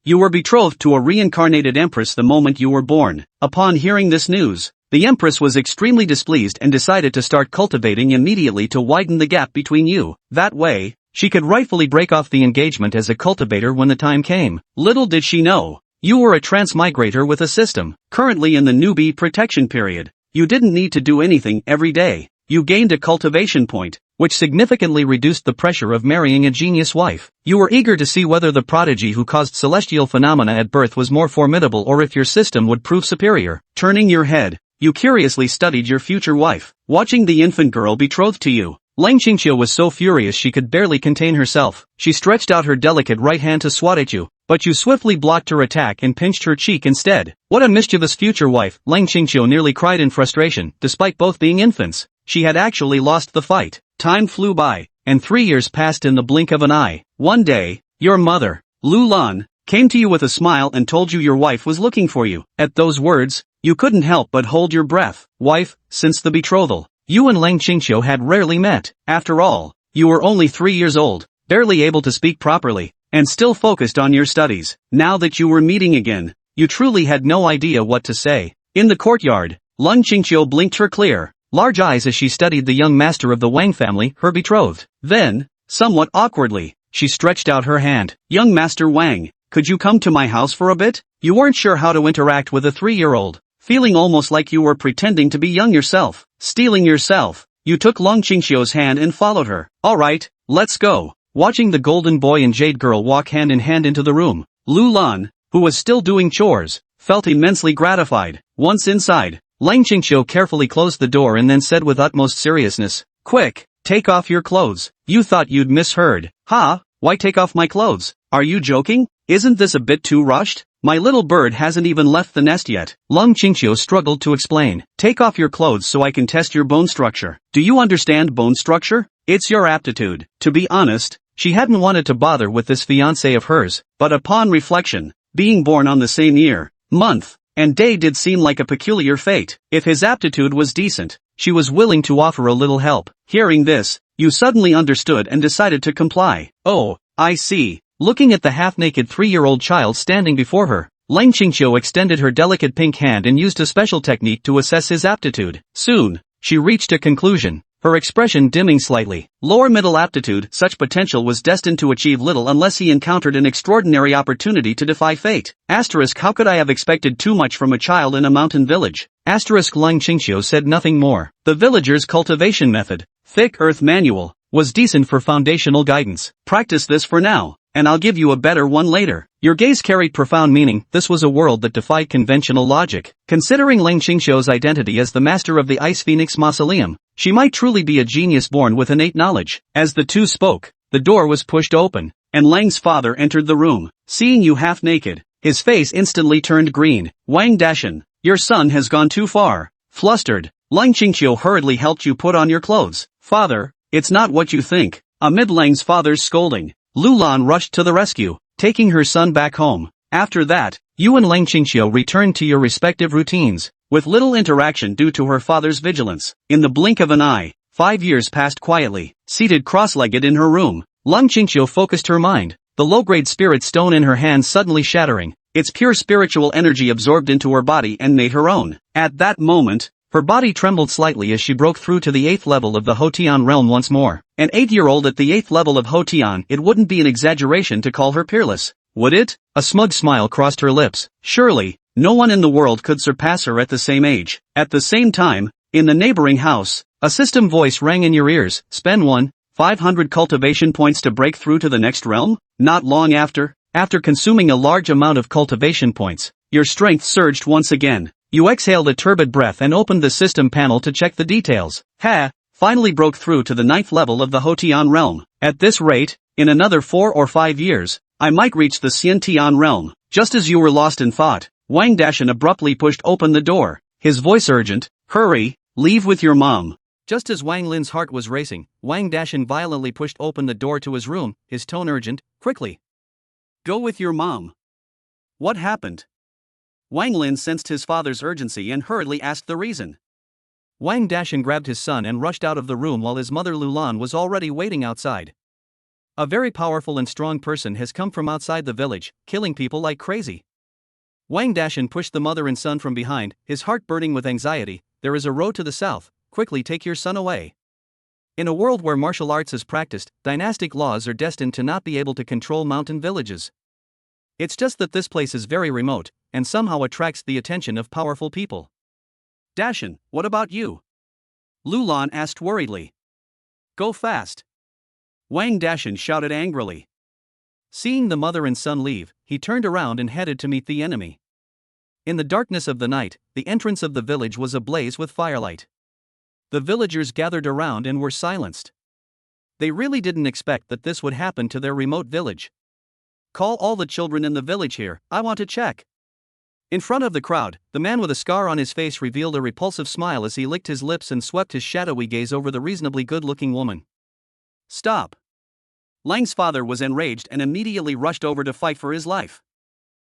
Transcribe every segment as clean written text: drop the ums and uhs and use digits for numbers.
You were betrothed to a reincarnated empress the moment you were born. Upon hearing this news, the empress was extremely displeased and decided to start cultivating immediately to widen the gap between you. That way, she could rightfully break off the engagement as a cultivator when the time came. Little did she know, you were a transmigrator with a system, currently in the newbie protection period. You didn't need to do anything every day. You gained a cultivation point, which significantly reduced the pressure of marrying a genius wife. You were eager to see whether the prodigy who caused celestial phenomena at birth was more formidable or if your system would prove superior. Turning your head, you curiously studied your future wife, watching the infant girl betrothed to you. Xiyue was so furious she could barely contain herself. She stretched out her delicate right hand to swat at you, but you swiftly blocked her attack and pinched her cheek instead. What a mischievous future wife, Xiyue nearly cried in frustration. Despite both being infants, she had actually lost the fight. Time flew by, and 3 years passed in the blink of an eye. One day, your mother, Lu Lan, came to you with a smile and told you your wife was looking for you. At those words, you couldn't help but hold your breath. Wife, since the betrothal, you and Xiyue had rarely met. After all, you were only 3 years old, barely able to speak properly, and still focused on your studies. Now that you were meeting again, you truly had no idea what to say. In the courtyard, Xiyue blinked her clear, large eyes as she studied the young master of the Wang family, her betrothed. Then, somewhat awkwardly, she stretched out her hand. Young Master Wang, could you come to my house for a bit? You weren't sure how to interact with a 3-year-old, feeling almost like you were pretending to be young yourself. Stealing yourself, you took Xiyue's hand and followed her. Alright, let's go. Watching the golden boy and jade girl walk hand in hand into the room, Lu Lan, who was still doing chores, felt immensely gratified. Once inside, Xiyue carefully closed the door and then said with utmost seriousness, "Quick, take off your clothes." You thought you'd misheard. Huh? Why take off my clothes? Are you joking? Isn't this a bit too rushed? My little bird hasn't even left the nest yet. Xiyue struggled to explain. Take off your clothes so I can test your bone structure. Do you understand bone structure? It's your aptitude. To be honest, she hadn't wanted to bother with this fiancé of hers, but upon reflection, being born on the same year, month, and day did seem like a peculiar fate. If his aptitude was decent, she was willing to offer a little help. Hearing this, you suddenly understood and decided to comply. Oh, I see. Looking at the half-naked 3-year-old child standing before her, Xiyue extended her delicate pink hand and used a special technique to assess his aptitude. Soon, she reached a conclusion, her expression dimming slightly. Lower middle aptitude, such potential was destined to achieve little unless he encountered an extraordinary opportunity to defy fate. Asterisk, how could I have expected too much from a child in a mountain village? Asterisk, Xiyue said nothing more. The villager's cultivation method, thick earth manual, was decent for foundational guidance. Practice this for now, and I'll give you a better one later. Your gaze carried profound meaning. This was a world that defied conventional logic. Considering Xiyue's identity as the master of the Ice Phoenix Mausoleum, she might truly be a genius born with innate knowledge. As the two spoke, the door was pushed open, and Lang's father entered the room. Seeing you half naked, his face instantly turned green. Wang Dashan, your son has gone too far. Flustered, Xiyue hurriedly helped you put on your clothes. Father, it's not what you think. Amid Lang's father's scolding, Lu Lan rushed to the rescue, taking her son back home. After that, you and Xiyue returned to your respective routines, with little interaction due to her father's vigilance. In the blink of an eye, 5 years passed quietly. Seated cross-legged in her room, Xiyue focused her mind, the low-grade spirit stone in her hand suddenly shattering, its pure spiritual energy absorbed into her body and made her own. At that moment, her body trembled slightly as she broke through to the 8th level of the Hotian realm once more. An 8-year-old at the 8th level of Hotian, it wouldn't be an exaggeration to call her peerless, would it? A smug smile crossed her lips. Surely, no one in the world could surpass her at the same age. At the same time, in the neighboring house, a system voice rang in your ears. Spend 500 cultivation points to break through to the next realm? Not long after consuming a large amount of cultivation points, your strength surged once again. You exhaled a turbid breath and opened the system panel to check the details. Finally broke through to the 9th level of the Hotian realm. At this rate, in another 4 or 5 years, I might reach the Xiantian realm. Just as you were lost in thought, Wang Dashan abruptly pushed open the door, his voice urgent. Hurry, leave with your mom. Just as Wang Lin's heart was racing, Wang Dashan violently pushed open the door to his room, his tone urgent. Quickly. Go with your mom. What happened? Wang Lin sensed his father's urgency and hurriedly asked the reason. Wang Dashan grabbed his son and rushed out of the room while his mother Lu Lan was already waiting outside. A very powerful and strong person has come from outside the village, killing people like crazy. Wang Dashan pushed the mother and son from behind, his heart burning with anxiety. There is a road to the south, quickly take your son away. In a world where martial arts is practiced, dynastic laws are destined to not be able to control mountain villages. It's just that this place is very remote, and somehow attracts the attention of powerful people. Dashan, what about you? Lulan asked worriedly. Go fast. Wang Dashan shouted angrily. Seeing the mother and son leave, he turned around and headed to meet the enemy. In the darkness of the night, the entrance of the village was ablaze with firelight. The villagers gathered around and were silenced. They really didn't expect that this would happen to their remote village. Call all the children in the village here, I want to check. In front of the crowd, the man with a scar on his face revealed a repulsive smile as he licked his lips and swept his shadowy gaze over the reasonably good-looking woman. Stop. Lang's father was enraged and immediately rushed over to fight for his life.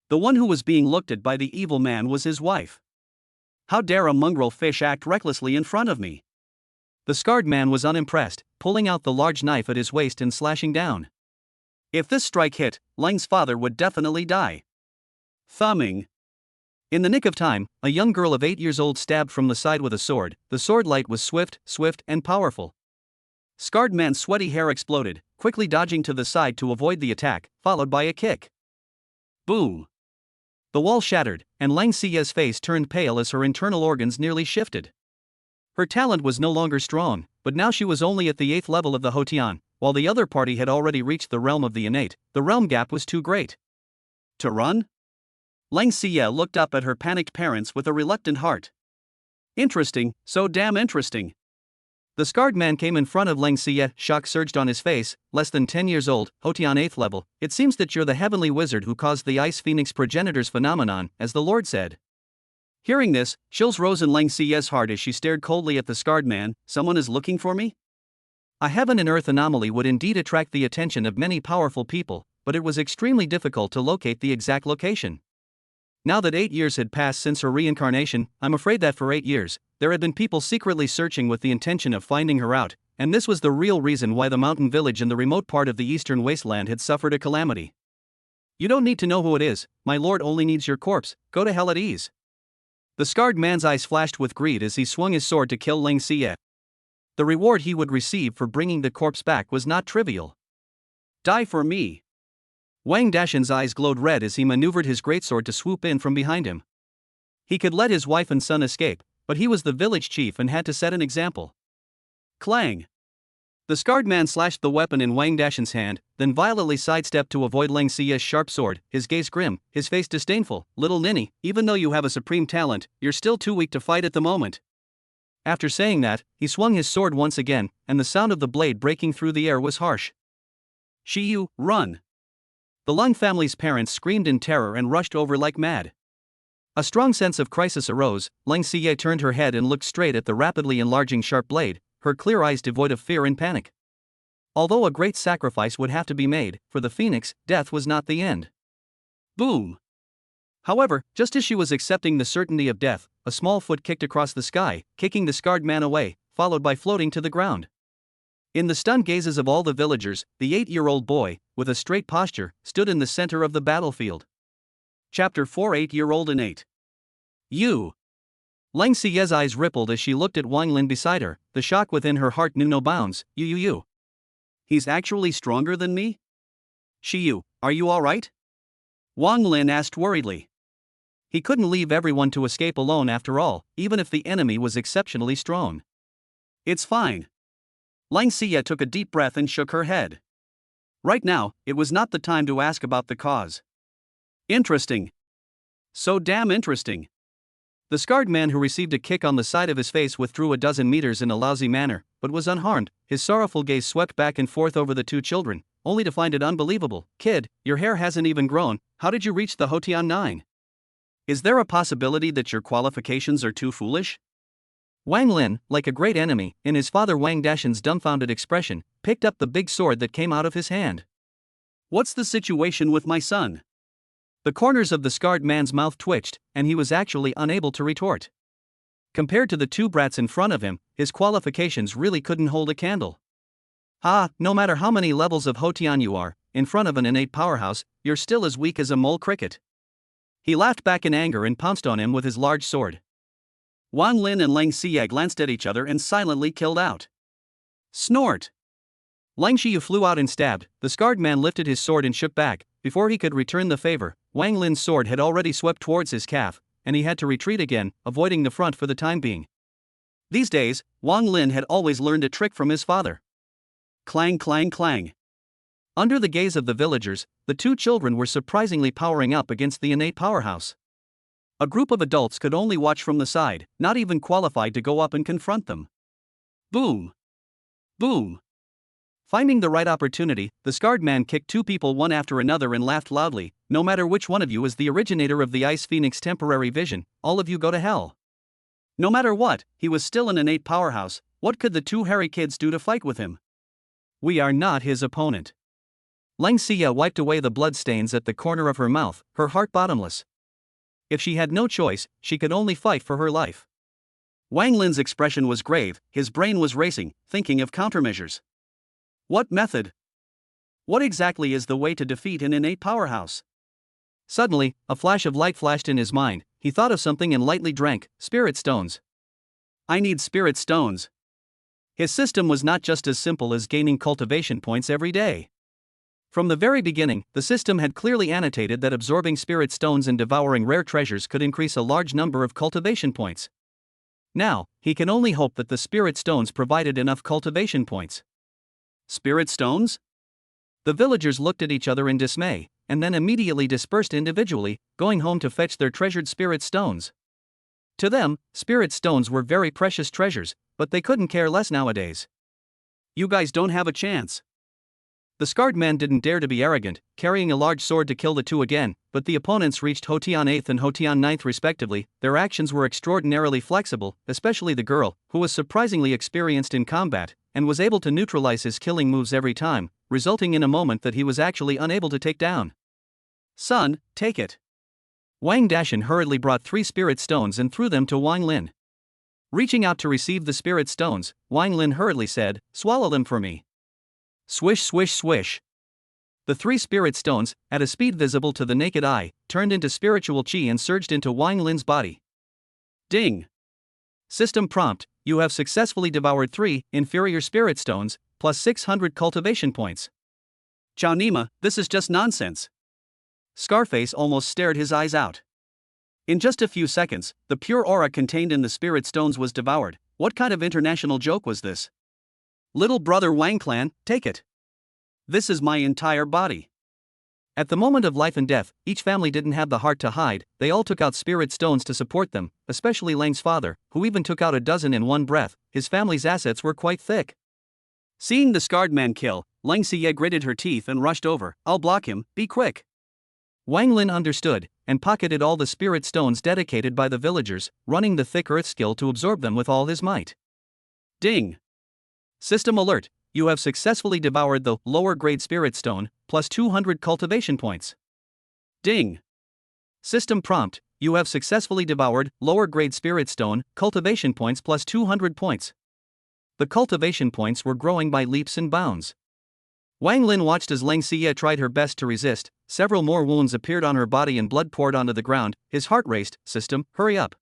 The one who was being looked at by the evil man was his wife. How dare a mongrel fish act recklessly in front of me? The scarred man was unimpressed, pulling out the large knife at his waist and slashing down. If this strike hit, Lang's father would definitely die. Thumbing. In the nick of time, a young girl of 8 years old stabbed from the side with a sword. The sword light was swift, and powerful. Scarred man's sweaty hair exploded, quickly dodging to the side to avoid the attack, followed by a kick. Boom. The wall shattered, and Lang Xiye's face turned pale as her internal organs nearly shifted. Her talent was no longer strong, but now she was only at the 8th level of the Hotian, while the other party had already reached the realm of the innate. The realm gap was too great. To run? Lang Xiye looked up at her panicked parents with a reluctant heart. Interesting, so damn interesting. The scarred man came in front of Lang Xiye, shock surged on his face. Less than 10 years old, Hotian 8th level, it seems that you're the heavenly wizard who caused the Ice Phoenix progenitors phenomenon, as the Lord said. Hearing this, chills rose in Lang Xiye's heart as she stared coldly at the scarred man. Someone is looking for me? A heaven and earth anomaly would indeed attract the attention of many powerful people, but it was extremely difficult to locate the exact location. Now that 8 years had passed since her reincarnation, I'm afraid that for 8 years, there had been people secretly searching with the intention of finding her out, and this was the real reason why the mountain village in the remote part of the eastern wasteland had suffered a calamity. You don't need to know who it is, my lord only needs your corpse, go to hell at ease. The scarred man's eyes flashed with greed as he swung his sword to kill Lang Xiye. The reward he would receive for bringing the corpse back was not trivial. Die for me. Wang Dashan's eyes glowed red as he maneuvered his greatsword to swoop in from behind him. He could let his wife and son escape, but he was the village chief and had to set an example. Clang! The scarred man slashed the weapon in Wang Dashan's hand, then violently sidestepped to avoid Lang Xiye's sharp sword, his gaze grim, his face disdainful. Little ninny, even though you have a supreme talent, you're still too weak to fight at the moment. After saying that, he swung his sword once again, and the sound of the blade breaking through the air was harsh. Xiyue, run! The Lung family's parents screamed in terror and rushed over like mad. A strong sense of crisis arose. Lang Xiye turned her head and looked straight at the rapidly enlarging sharp blade, her clear eyes devoid of fear and panic. Although a great sacrifice would have to be made, for the phoenix, death was not the end. Boom! However, just as she was accepting the certainty of death, a small foot kicked across the sky, kicking the scarred man away, followed by floating to the ground. In the stunned gazes of all the villagers, the 8-year-old boy, with a straight posture, stood in the center of the battlefield. Chapter 4 8-year-old Innate. You! Lang Xiye's eyes rippled as she looked at Wang Lin beside her, the shock within her heart knew no bounds. You. He's actually stronger than me? Xiyue, are you alright? Wang Lin asked worriedly. He couldn't leave everyone to escape alone after all, even if the enemy was exceptionally strong. It's fine. Lang Xiye took a deep breath and shook her head. Right now, it was not the time to ask about the cause. Interesting. So damn interesting. The scarred man who received a kick on the side of his face withdrew a dozen meters in a lousy manner, but was unharmed. His sorrowful gaze swept back and forth over the two children, only to find it unbelievable. Kid, your hair hasn't even grown, how did you reach the Hotian 9? Is there a possibility that your qualifications are too foolish? Wang Lin, like a great enemy, in his father Wang Dashan's dumbfounded expression, picked up the big sword that came out of his hand. What's the situation with my son? The corners of the scarred man's mouth twitched, and he was actually unable to retort. Compared to the two brats in front of him, his qualifications really couldn't hold a candle. No matter how many levels of Hotian you are, in front of an innate powerhouse, you're still as weak as a mole cricket. He laughed back in anger and pounced on him with his large sword. Wang Lin and Lang Xiyue glanced at each other and silently killed out. Snort! Lang Xiyue flew out and stabbed. The scarred man lifted his sword and shook back. Before he could return the favor, Wang Lin's sword had already swept towards his calf, and he had to retreat again, avoiding the front for the time being. These days, Wang Lin had always learned a trick from his father. Clang, clang, clang. Under the gaze of the villagers, the two children were surprisingly powering up against the innate powerhouse. A group of adults could only watch from the side, not even qualified to go up and confront them. Boom! Boom! Finding the right opportunity, the scarred man kicked two people one after another and laughed loudly. No matter which one of you is the originator of the Ice Phoenix temporary vision, all of you go to hell. No matter what, he was still an innate powerhouse. What could the two hairy kids do to fight with him? We are not his opponent. Lang Xiyue wiped away the blood stains at the corner of her mouth, her heart bottomless. If she had no choice, she could only fight for her life. Wang Lin's expression was grave, his brain was racing, thinking of countermeasures. What method? What exactly is the way to defeat an innate powerhouse? Suddenly, a flash of light flashed in his mind. He thought of something and lightly drank. Spirit stones. I need spirit stones. His system was not just as simple as gaining cultivation points every day. From the very beginning, the system had clearly annotated that absorbing spirit stones and devouring rare treasures could increase a large number of cultivation points. Now, he can only hope that the spirit stones provided enough cultivation points. Spirit stones? The villagers looked at each other in dismay, and then immediately dispersed individually, going home to fetch their treasured spirit stones. To them, spirit stones were very precious treasures, but they couldn't care less nowadays. You guys don't have a chance. The scarred man didn't dare to be arrogant, carrying a large sword to kill the two again, but the opponents reached Hotian 8th and Hotian 9th respectively. Their actions were extraordinarily flexible, especially the girl, who was surprisingly experienced in combat, and was able to neutralize his killing moves every time, resulting in a moment that he was actually unable to take down. Son, take it. Wang Dashan hurriedly brought 3 spirit stones and threw them to Wang Lin. Reaching out to receive the spirit stones, Wang Lin hurriedly said, "Swallow them for me." Swish, swish, swish. The 3 spirit stones, at a speed visible to the naked eye, turned into spiritual qi and surged into Wang Lin's body. Ding! System prompt: you have successfully devoured 3 inferior spirit stones, plus 600 cultivation points. Chow Nima, this is just nonsense. Scarface almost stared his eyes out. In just a few seconds, the pure aura contained in the spirit stones was devoured. What kind of international joke was this? Little brother Wang Clan, take it. This is my entire body. At the moment of life and death, each family didn't have the heart to hide. They all took out spirit stones to support them, especially Lang's father, who even took out a dozen in one breath. His family's assets were quite thick. Seeing the scarred man kill, Lang Xiyue gritted her teeth and rushed over. I'll block him, be quick. Wang Lin understood, and pocketed all the spirit stones dedicated by the villagers, running the thick earth skill to absorb them with all his might. Ding! System alert, you have successfully devoured the lower grade spirit stone, plus 200 cultivation points. Ding! System prompt, you have successfully devoured lower grade spirit stone, cultivation points plus 200 points. The cultivation points were growing by leaps and bounds. Wang Lin watched as Lang Xiyue tried her best to resist. Several more wounds appeared on her body and blood poured onto the ground. His heart raced. System, hurry up.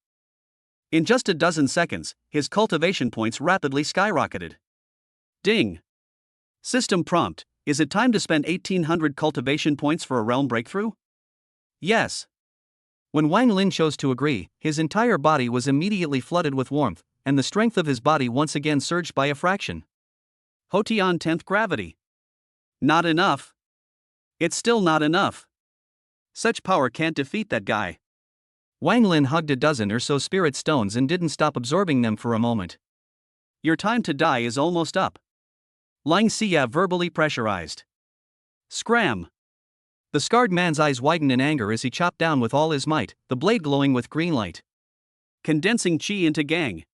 In just a dozen seconds, his cultivation points rapidly skyrocketed. Ding! System prompt, is it time to spend 1800 cultivation points for a realm breakthrough? Yes. When Wang Lin chose to agree, his entire body was immediately flooded with warmth, and the strength of his body once again surged by a fraction. Hotian 10th gravity. Not enough. It's still not enough. Such power can't defeat that guy. Wang Lin hugged a dozen or so spirit stones and didn't stop absorbing them for a moment. Your time to die is almost up. Lang Xiyue verbally pressurized. Scram! The scarred man's eyes widened in anger as he chopped down with all his might, the blade glowing with green light. Condensing qi into gang.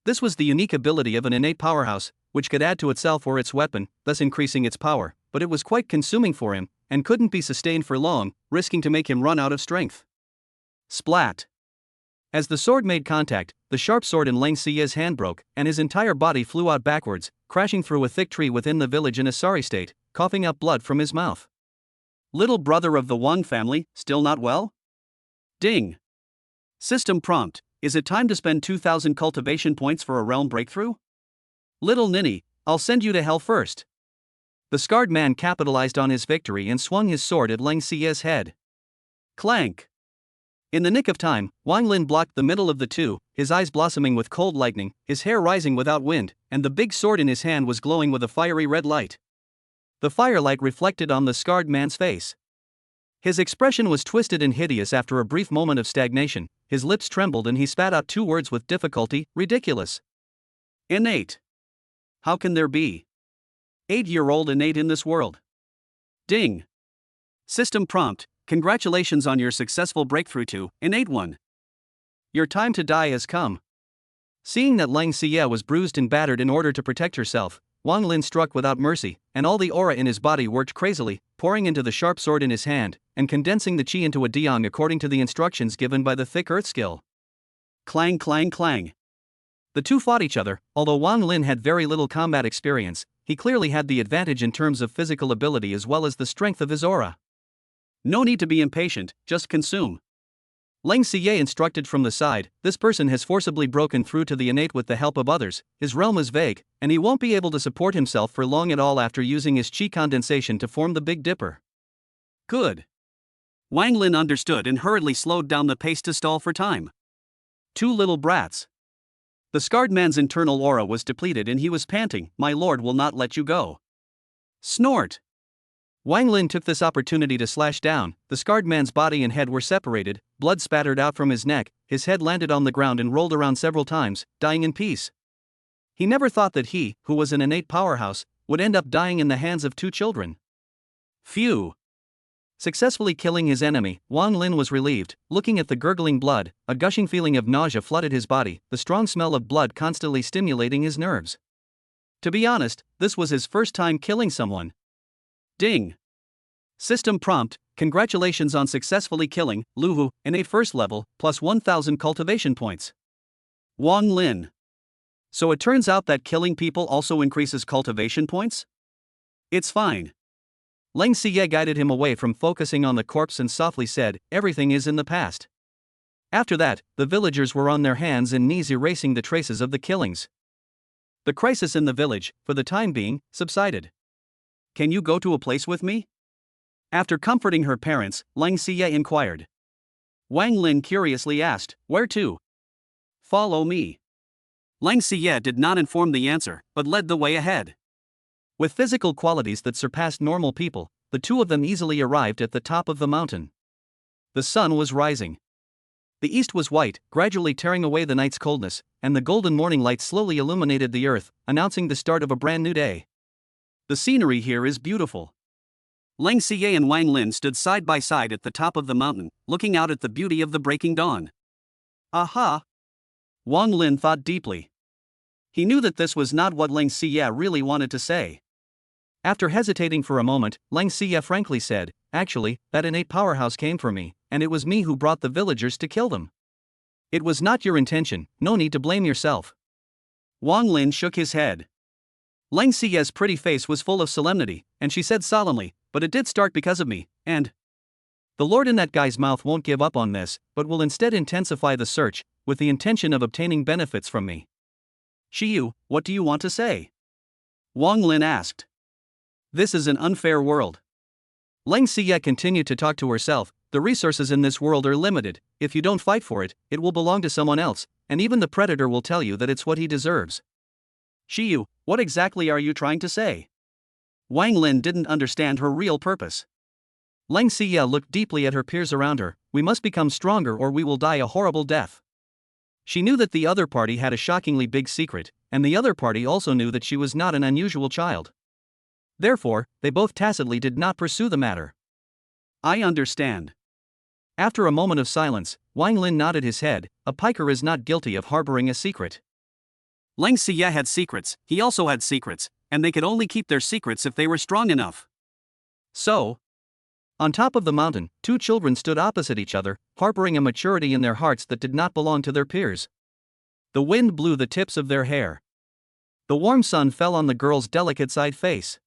This was the unique ability of an innate powerhouse, which could add to itself or its weapon, thus increasing its power, but it was quite consuming for him, and couldn't be sustained for long, risking to make him run out of strength. Splat! As the sword made contact, the sharp sword in Lang Xie's hand broke, and his entire body flew out backwards, crashing through a thick tree within the village in a sorry state, coughing up blood from his mouth. Little brother of the Wang family, still not well? Ding. System prompt: is it time to spend 2,000 cultivation points for a realm breakthrough? Little ninny, I'll send you to hell first. The scarred man capitalized on his victory and swung his sword at Lang Xie's head. Clank. In the nick of time, Wang Lin blocked the middle of the two, his eyes blossoming with cold lightning, his hair rising without wind, and the big sword in his hand was glowing with a fiery red light. The firelight reflected on the scarred man's face. His expression was twisted and hideous after a brief moment of stagnation, his lips trembled and he spat out two words with difficulty: ridiculous. Innate. How can there be 8-year-old innate in this world? Ding. System prompt: congratulations on your successful breakthrough to Innate 1. Your time to die has come. Seeing that Lang Xie was bruised and battered in order to protect herself, Wang Lin struck without mercy, and all the aura in his body worked crazily, pouring into the sharp sword in his hand, and condensing the qi into a diang according to the instructions given by the thick earth skill. Clang clang clang. The two fought each other. Although Wang Lin had very little combat experience, he clearly had the advantage in terms of physical ability as well as the strength of his aura. No need to be impatient, just consume. Lang Xie instructed from the side. This person has forcibly broken through to the innate with the help of others, his realm is vague, and he won't be able to support himself for long at all after using his Qi Condensation to form the Big Dipper. Good. Wang Lin understood and hurriedly slowed down the pace to stall for time. Two little brats. The scarred man's internal aura was depleted and he was panting. My lord will not let you go. Snort. Wang Lin took this opportunity to slash down. The scarred man's body and head were separated, blood spattered out from his neck, his head landed on the ground and rolled around several times, dying in peace. He never thought that he, who was an innate powerhouse, would end up dying in the hands of two children. Phew. Successfully killing his enemy, Wang Lin was relieved. Looking at the gurgling blood, a gushing feeling of nausea flooded his body, the strong smell of blood constantly stimulating his nerves. To be honest, this was his first time killing someone. Ding. System prompt: congratulations on successfully killing Luhu, innate first level, plus 1,000 cultivation points. Wang Lin. So it turns out that killing people also increases cultivation points? It's fine. Lang Xie guided him away from focusing on the corpse and softly said, everything is in the past. After that, the villagers were on their hands and knees erasing the traces of the killings. The crisis in the village, for the time being, subsided. Can you go to a place with me? After comforting her parents, Lang Xie inquired. Wang Lin curiously asked, where to? Follow me. Lang Xie did not inform the answer, but led the way ahead. With physical qualities that surpassed normal people, the two of them easily arrived at the top of the mountain. The sun was rising. The east was white, gradually tearing away the night's coldness, and the golden morning light slowly illuminated the earth, announcing the start of a brand new day. The scenery here is beautiful. Lang Xie and Wang Lin stood side by side at the top of the mountain, looking out at the beauty of the breaking dawn. Aha! Wang Lin thought deeply. He knew that this was not what Lang Xie really wanted to say. After hesitating for a moment, Lang Xie frankly said, actually, that innate powerhouse came for me, and it was me who brought the villagers to kill them. It was not your intention, no need to blame yourself. Wang Lin shook his head. Lang Xie's pretty face was full of solemnity, and she said solemnly, but it did start because of me, and the Lord in that guy's mouth won't give up on this, but will instead intensify the search, with the intention of obtaining benefits from me. Xiyue, what do you want to say? Wang Lin asked. This is an unfair world. Lang Xie continued to talk to herself. The resources in this world are limited. If you don't fight for it, it will belong to someone else, and even the predator will tell you that it's what he deserves. Xiyue, what exactly are you trying to say? Wang Lin didn't understand her real purpose. Lang Xie looked deeply at her peers around her. We must become stronger or we will die a horrible death. She knew that the other party had a shockingly big secret, and the other party also knew that she was not an unusual child. Therefore, they both tacitly did not pursue the matter. I understand. After a moment of silence, Wang Lin nodded his head. A piker is not guilty of harboring a secret. Lang Xie had secrets, he also had secrets, and they could only keep their secrets if they were strong enough. So, On top of the mountain, two children stood opposite each other, harboring a maturity in their hearts that did not belong to their peers. The wind blew the tips of their hair. The warm sun fell on the girl's delicate side face.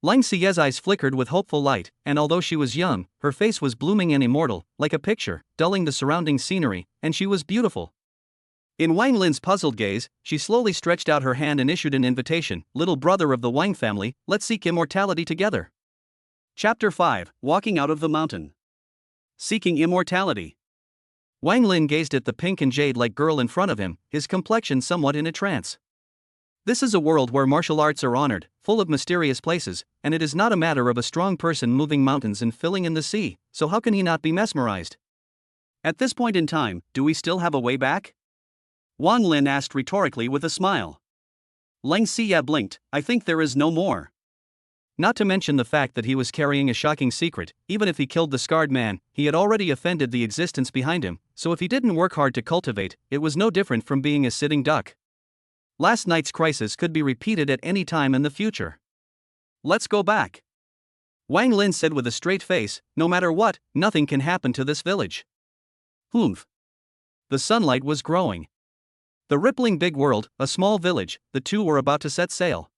Lang Xie's eyes flickered with hopeful light, and although she was young, her face was blooming and immortal, like a picture, dulling the surrounding scenery, and she was beautiful. In Wang Lin's puzzled gaze, she slowly stretched out her hand and issued an invitation. Little brother of the Wang family, let's seek immortality together. Chapter 5, Walking Out of the Mountain. Seeking Immortality. Wang Lin gazed at the pink and jade-like girl in front of him, his complexion somewhat in a trance. This is a world where martial arts are honored, full of mysterious places, and it is not a matter of a strong person moving mountains and filling in the sea, so how can he not be mesmerized? At this point in time, do we still have a way back? Wang Lin asked rhetorically with a smile. Lang Xie blinked, I think there is no more. Not to mention the fact that he was carrying a shocking secret. Even if he killed the scarred man, he had already offended the existence behind him, so if he didn't work hard to cultivate, it was no different from being a sitting duck. Last night's crisis could be repeated at any time in the future. Let's go back. Wang Lin said with a straight face, no matter what, nothing can happen to this village. Humph. The sunlight was growing. The rippling big world, a small village, the two were about to set sail.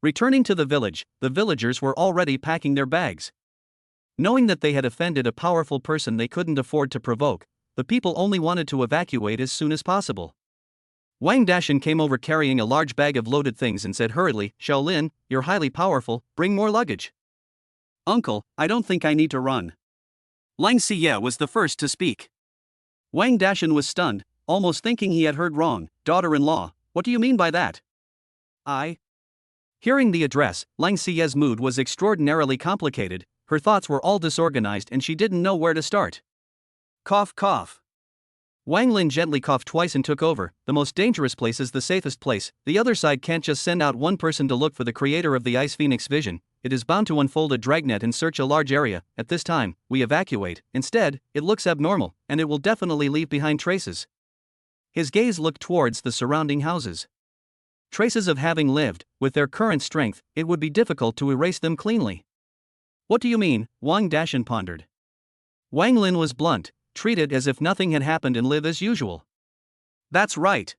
Returning to the village, the villagers were already packing their bags. Knowing that they had offended a powerful person they couldn't afford to provoke, the people only wanted to evacuate as soon as possible. Wang Dashan came over carrying a large bag of loaded things and said hurriedly, Shaolin, you're highly powerful, bring more luggage. Uncle, I don't think I need to run. Lang Xie was the first to speak. Wang Dashan was stunned, almost thinking he had heard wrong. Daughter-in-law, what do you mean by that? Hearing the address, Lang Xie's mood was extraordinarily complicated, her thoughts were all disorganized and she didn't know where to start. Cough cough. Wang Lin gently coughed twice and took over. The most dangerous place is the safest place. The other side can't just send out one person to look for the creator of the Ice Phoenix vision. It is bound to unfold a dragnet and search a large area. At this time, we evacuate. Instead, it looks abnormal, and it will definitely leave behind traces. His gaze looked towards the surrounding houses. Traces of having lived. With their current strength, it would be difficult to erase them cleanly. What do you mean? Wang Dashan pondered. Wang Lin was blunt. Treat it as if nothing had happened and live as usual. That's right.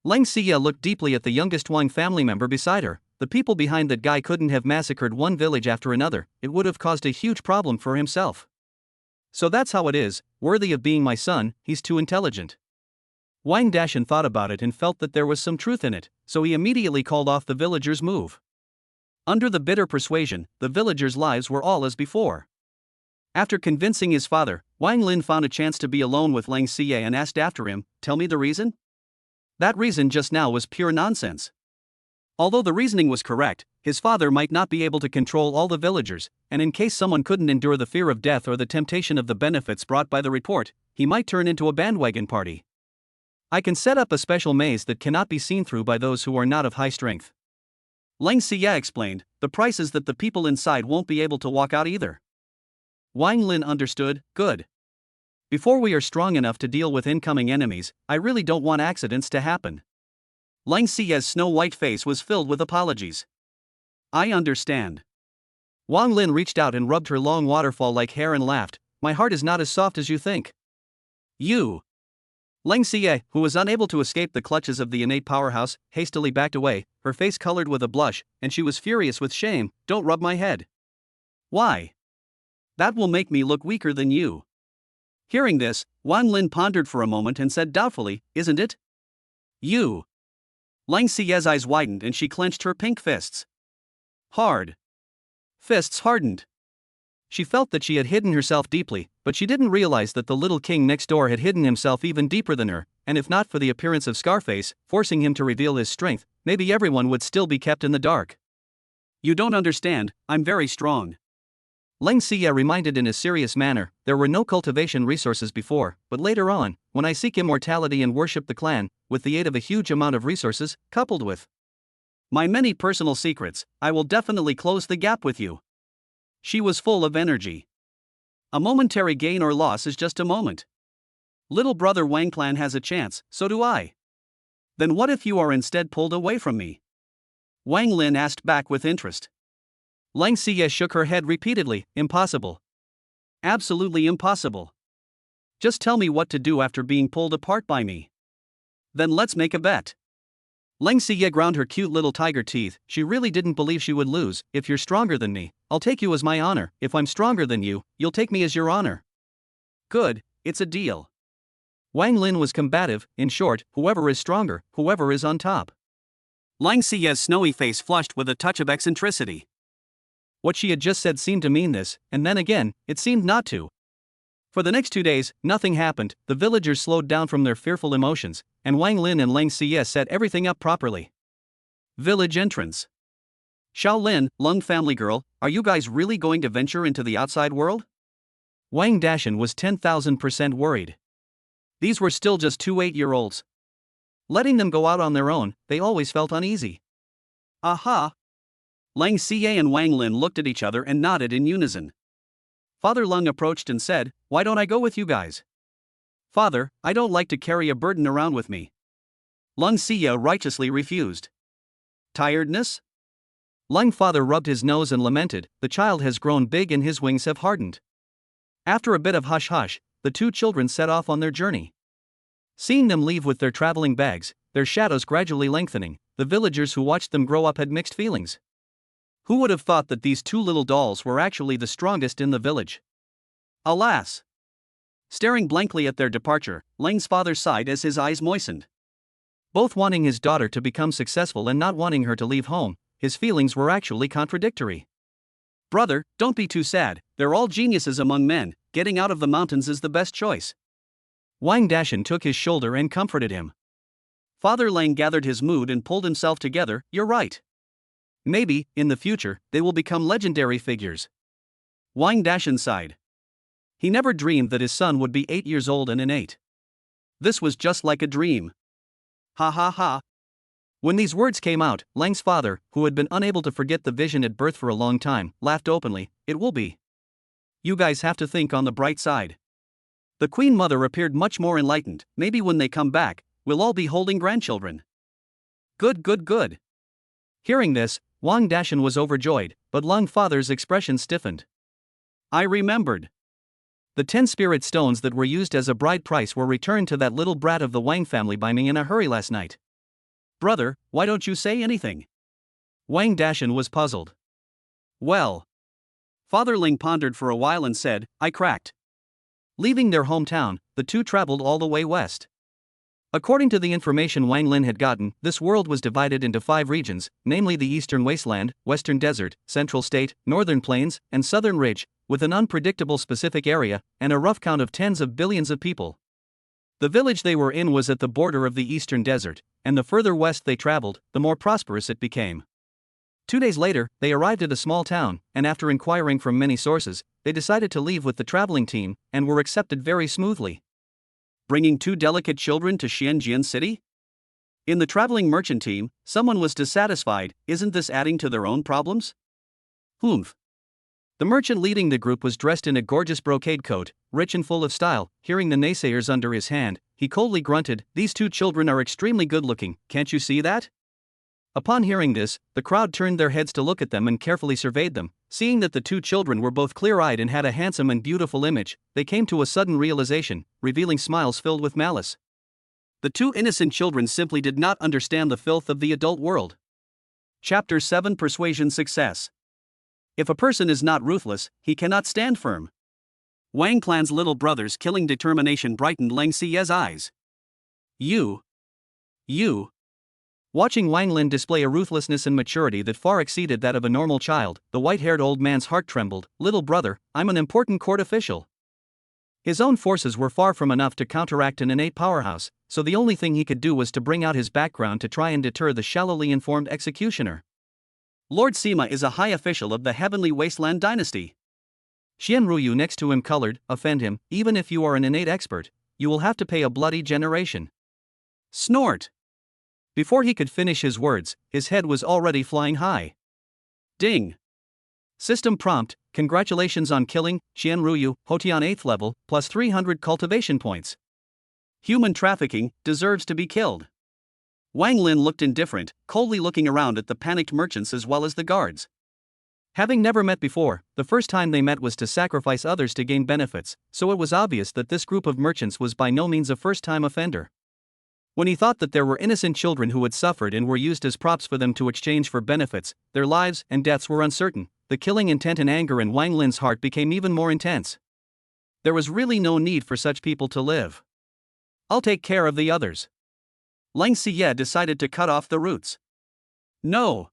Lang Xie looked deeply at the youngest Wang family member beside her. The people behind that guy couldn't have massacred one village after another, it would have caused a huge problem for himself. So that's how it is, worthy of being my son, he's too intelligent. Wang Dashan thought about it and felt that there was some truth in it, so he immediately called off the villagers' move. Under the bitter persuasion, the villagers' lives were all as before. After convincing his father, Wang Lin found a chance to be alone with Lang Xie and asked after him, tell me the reason? That reason just now was pure nonsense. Although the reasoning was correct, his father might not be able to control all the villagers, and in case someone couldn't endure the fear of death or the temptation of the benefits brought by the report, he might turn into a bandwagon party. I can set up a special maze that cannot be seen through by those who are not of high strength. Lang Xie explained, the price is that the people inside won't be able to walk out either. Wang Lin understood, good. Before we are strong enough to deal with incoming enemies, I really don't want accidents to happen. Lang Xie's snow-white face was filled with apologies. I understand. Wang Lin reached out and rubbed her long waterfall-like hair and laughed, my heart is not as soft as you think. You. Lang Xie, who was unable to escape the clutches of the innate powerhouse, hastily backed away, her face colored with a blush, and she was furious with shame, don't rub my head. Why? That will make me look weaker than you. Hearing this, Wang Lin pondered for a moment and said doubtfully, isn't it? You. Lang Xie's eyes widened and she clenched her pink fists. Hard. Fists hardened. She felt that she had hidden herself deeply, but she didn't realize that the little king next door had hidden himself even deeper than her, and if not for the appearance of Scarface, forcing him to reveal his strength, maybe everyone would still be kept in the dark. You don't understand, I'm very strong. Lang Xie reminded in a serious manner, there were no cultivation resources before, but later on, when I seek immortality and worship the clan, with the aid of a huge amount of resources, coupled with my many personal secrets, I will definitely close the gap with you. She was full of energy. A momentary gain or loss is just a moment. Little brother Wang clan has a chance, so do I. Then what if you are instead pulled away from me? Wang Lin asked back with interest. Lang Xiyue shook her head repeatedly. Impossible. Absolutely impossible. Just tell me what to do after being pulled apart by me. Then let's make a bet. Lang Xiyue ground her cute little tiger teeth. She really didn't believe she would lose. If you're stronger than me, I'll take you as my honor. If I'm stronger than you, you'll take me as your honor. Good, it's a deal. Wang Lin was combative. In short, whoever is stronger, whoever is on top. Lang Xiyue's snowy face flushed with a touch of eccentricity. What she had just said seemed to mean this, and then again, it seemed not to. For the next 2 days, nothing happened. The villagers slowed down from their fearful emotions, and Wang Lin and Lang Xiyue set everything up properly. Village entrance. Xiao Lin, Lung family girl, are you guys really going to venture into the outside world? Wang Dashan was 10,000% worried. These were still just 2 8-year-olds. Letting them go out on their own, they always felt uneasy. Aha! Lang Xiyue and Wang Lin looked at each other and nodded in unison. Father Lung approached and said, "Why don't I go with you guys?" "Father, I don't like to carry a burden around with me." Lung Xiyue righteously refused. Tiredness? Lung father rubbed his nose and lamented, "The child has grown big and his wings have hardened." After a bit of hush-hush, the 2 children set off on their journey. Seeing them leave with their traveling bags, their shadows gradually lengthening, the villagers who watched them grow up had mixed feelings. Who would have thought that these 2 little dolls were actually the strongest in the village? Alas! Staring blankly at their departure, Lang's father sighed as his eyes moistened. Both wanting his daughter to become successful and not wanting her to leave home, his feelings were actually contradictory. "Brother, don't be too sad, they're all geniuses among men, getting out of the mountains is the best choice." Wang Dashan took his shoulder and comforted him. Father Lang gathered his mood and pulled himself together. "You're right. Maybe, in the future, they will become legendary figures." Wang Dashan sighed. He never dreamed that his son would be 8 years old and innate. This was just like a dream. Ha ha ha. When these words came out, Lang's father, who had been unable to forget the vision at birth for a long time, laughed openly. "It will be. You guys have to think on the bright side." The Queen Mother appeared much more enlightened. "Maybe when they come back, we'll all be holding grandchildren." Good, good, good. Hearing this, Wang Dashan was overjoyed, but Lung father's expression stiffened. "I remembered. The 10 spirit stones that were used as a bride price were returned to that little brat of the Wang family by me in a hurry last night. Brother, why don't you say anything?" Wang Dashan was puzzled. "Well." Father Ling pondered for a while and said, "I cracked." Leaving their hometown, the 2 traveled all the way west. According to the information Wang Lin had gotten, this world was divided into 5 regions, namely the Eastern Wasteland, Western Desert, Central State, Northern Plains, and Southern Ridge, with an unpredictable specific area, and a rough count of tens of billions of people. The village they were in was at the border of the Eastern Desert, and the further west they traveled, the more prosperous it became. 2 days later, they arrived at a small town, and after inquiring from many sources, they decided to leave with the traveling team, and were accepted very smoothly. Bringing 2 delicate children to Xuanjian city? In the traveling merchant team, someone was dissatisfied. Isn't this adding to their own problems? Humph. The merchant leading the group was dressed in a gorgeous brocade coat, rich and full of style. Hearing the naysayers under his hand, he coldly grunted, "These 2 children are extremely good-looking, can't you see that?" Upon hearing this, the crowd turned their heads to look at them and carefully surveyed them. Seeing that the 2 children were both clear-eyed and had a handsome and beautiful image, they came to a sudden realization, revealing smiles filled with malice. The 2 innocent children simply did not understand the filth of the adult world. Chapter 7 Persuasion Success. If a person is not ruthless, he cannot stand firm. Wang Clan's little brother's killing determination brightened Lang Xiyue's eyes. You. Watching Wang Lin display a ruthlessness and maturity that far exceeded that of a normal child, the white-haired old man's heart trembled. "Little brother, I'm an important court official." His own forces were far from enough to counteract an innate powerhouse, so the only thing he could do was to bring out his background to try and deter the shallowly informed executioner. Lord Sema is a high official of the Heavenly Wasteland dynasty. Xianruyu next to him colored. "Offend him, even if you are an innate expert, you will have to pay a bloody generation." Snort! Before he could finish his words, his head was already flying high. Ding! System prompt: congratulations on killing Xianruyu, Hotian 8th level, plus 300 cultivation points. Human trafficking deserves to be killed. Wang Lin looked indifferent, coldly looking around at the panicked merchants as well as the guards. Having never met before, the first time they met was to sacrifice others to gain benefits, so it was obvious that this group of merchants was by no means a first-time offender. When he thought that there were innocent children who had suffered and were used as props for them to exchange for benefits, their lives and deaths were uncertain, the killing intent and anger in Wang Lin's heart became even more intense. There was really no need for such people to live. I'll take care of the others. Lang Xiyue decided to cut off the roots. No.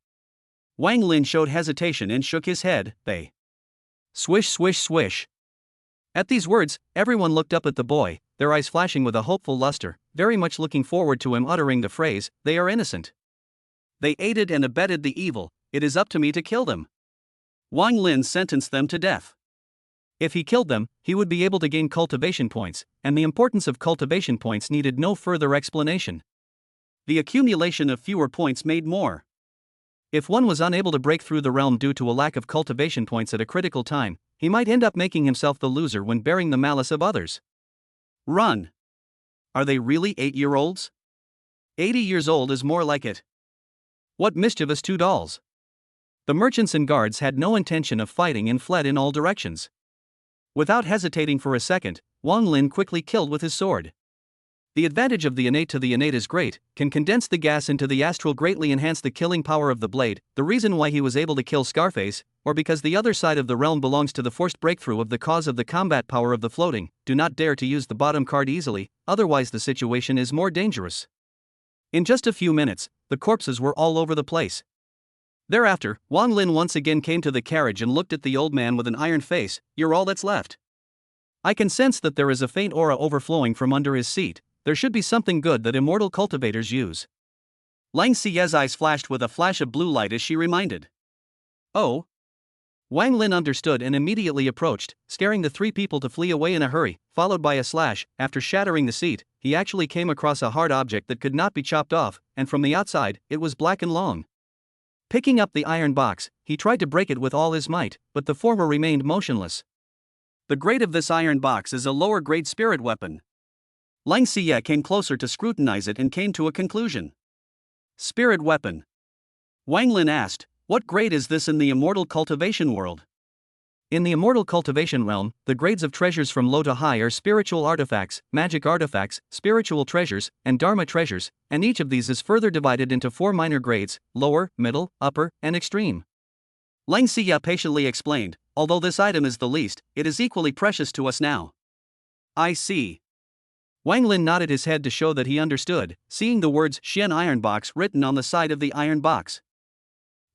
Wang Lin showed hesitation and shook his head. They. Swish, swish, swish. At these words, everyone looked up at the boy, their eyes flashing with a hopeful luster, very much looking forward to him uttering the phrase, "They are innocent. They aided and abetted the evil, it is up to me to kill them." Wang Lin sentenced them to death. If he killed them, he would be able to gain cultivation points, and the importance of cultivation points needed no further explanation. The accumulation of fewer points made more. If one was unable to break through the realm due to a lack of cultivation points at a critical time, he might end up making himself the loser when bearing the malice of others. Run. Are they really 8-year-olds? 80 years old is more like it. What mischievous two dolls. The merchants and guards had no intention of fighting and fled in all directions. Without hesitating for a second, Wang Lin quickly killed with his sword. The advantage of the innate to the innate is great, can condense the gas into the astral greatly enhance the killing power of the blade, the reason why he was able to kill Scarface, or because the other side of the realm belongs to the forced breakthrough of the cause of the combat power of the floating, do not dare to use the bottom card easily, otherwise the situation is more dangerous. In just a few minutes, the corpses were all over the place. Thereafter, Wang Lin once again came to the carriage and looked at the old man with an iron face. "You're all that's left. I can sense that there is a faint aura overflowing from under his seat. There should be something good that immortal cultivators use." Lang Xiyue's eyes flashed with a flash of blue light as she reminded. "Oh?" Wang Lin understood and immediately approached, scaring the three people to flee away in a hurry, followed by a slash. After shattering the seat, he actually came across a hard object that could not be chopped off, and from the outside, it was black and long. Picking up the iron box, he tried to break it with all his might, but the former remained motionless. The grade of this iron box is a lower grade spirit weapon. Lang Xiyue came closer to scrutinize it and came to a conclusion. Spirit weapon. Wang Lin asked, "What grade is this in the immortal cultivation world?" In the immortal cultivation realm, the grades of treasures from low to high are spiritual artifacts, magic artifacts, spiritual treasures, and dharma treasures, and each of these is further divided into 4 minor grades: lower, middle, upper, and extreme. Lang Xiyue patiently explained, "Although this item is the least, it is equally precious to us now." "I see." Wang Lin nodded his head to show that he understood, seeing the words Shen Iron Box written on the side of the iron box.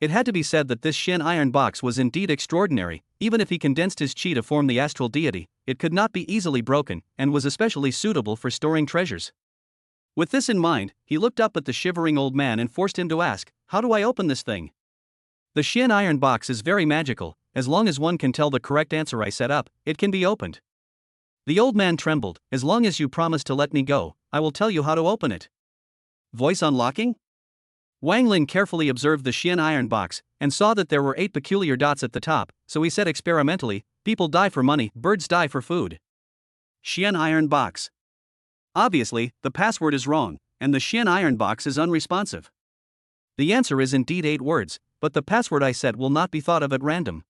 It had to be said that this Shen Iron Box was indeed extraordinary. Even if he condensed his qi to form the astral deity, it could not be easily broken, and was especially suitable for storing treasures. With this in mind, he looked up at the shivering old man and forced him to ask, "How do I open this thing?" The Shen Iron Box is very magical. As long as one can tell the correct answer I set up, it can be opened. The old man trembled. "As long as you promise to let me go, I will tell you how to open it." Voice unlocking? Wang Lin carefully observed the Shen Iron Box, and saw that there were 8 peculiar dots at the top, so he said experimentally, "People die for money, birds die for food." Shen Iron Box. Obviously, the password is wrong, and the Shen Iron Box is unresponsive. The answer is indeed 8 words, but the password I set will not be thought of at random.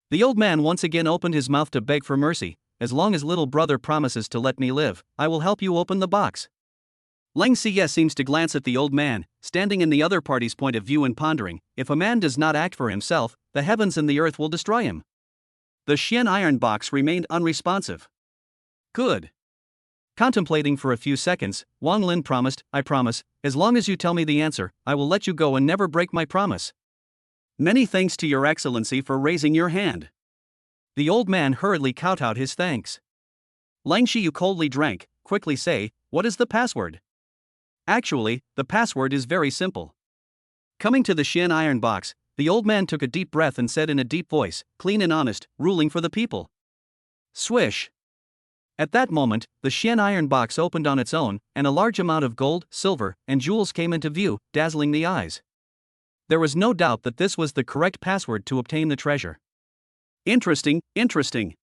The old man once again opened his mouth to beg for mercy. "As long as little brother promises to let me live, I will help you open the box." Lang Xiyue seems to glance at the old man, standing in the other party's point of view and pondering, if a man does not act for himself, the heavens and the earth will destroy him. The Shen Iron Box remained unresponsive. Good. Contemplating for a few seconds, Wang Lin promised, "I promise, as long as you tell me the answer, I will let you go and never break my promise." "Many thanks to your excellency for raising your hand." The old man hurriedly kowtowed his thanks. Lang Xiyue coldly drank. "Quickly say, what is the password?" Actually, the password is very simple. Coming to the Shen Iron Box, the old man took a deep breath and said in a deep voice, "Clean and honest, ruling for the people." Swish. At that moment, the Shen Iron Box opened on its own, and a large amount of gold, silver, and jewels came into view, dazzling the eyes. There was no doubt that this was the correct password to obtain the treasure. Interesting, interesting.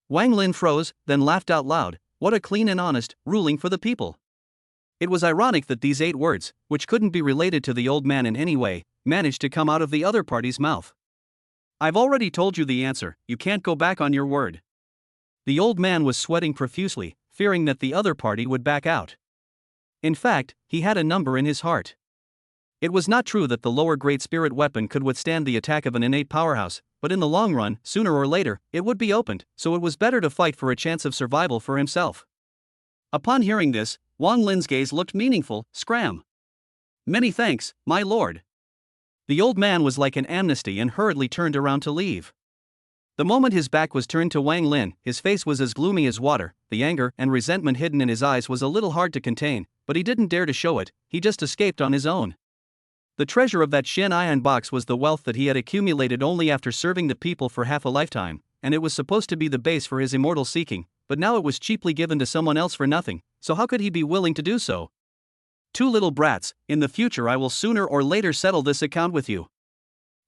Wang Lin froze, then laughed out loud. What a clean and honest, ruling for the people. It was ironic that these 8 words, which couldn't be related to the old man in any way, managed to come out of the other party's mouth. I've already told you the answer, you can't go back on your word. The old man was sweating profusely, fearing that the other party would back out. In fact, he had a number in his heart. It was not true that the lower grade spirit weapon could withstand the attack of an innate powerhouse, but in the long run, sooner or later, it would be opened, so it was better to fight for a chance of survival for himself. Upon hearing this, Wang Lin's gaze looked meaningful. Scram. Many thanks, my lord. The old man was like an amnesty and hurriedly turned around to leave. The moment his back was turned to Wang Lin, his face was as gloomy as water. The anger and resentment hidden in his eyes was a little hard to contain, but he didn't dare to show it, he just escaped on his own. The treasure of that Shen iron box was the wealth that he had accumulated only after serving the people for half a lifetime, and it was supposed to be the base for his immortal seeking, but now it was cheaply given to someone else for nothing, so how could he be willing to do so? Two little brats, in the future I will sooner or later settle this account with you.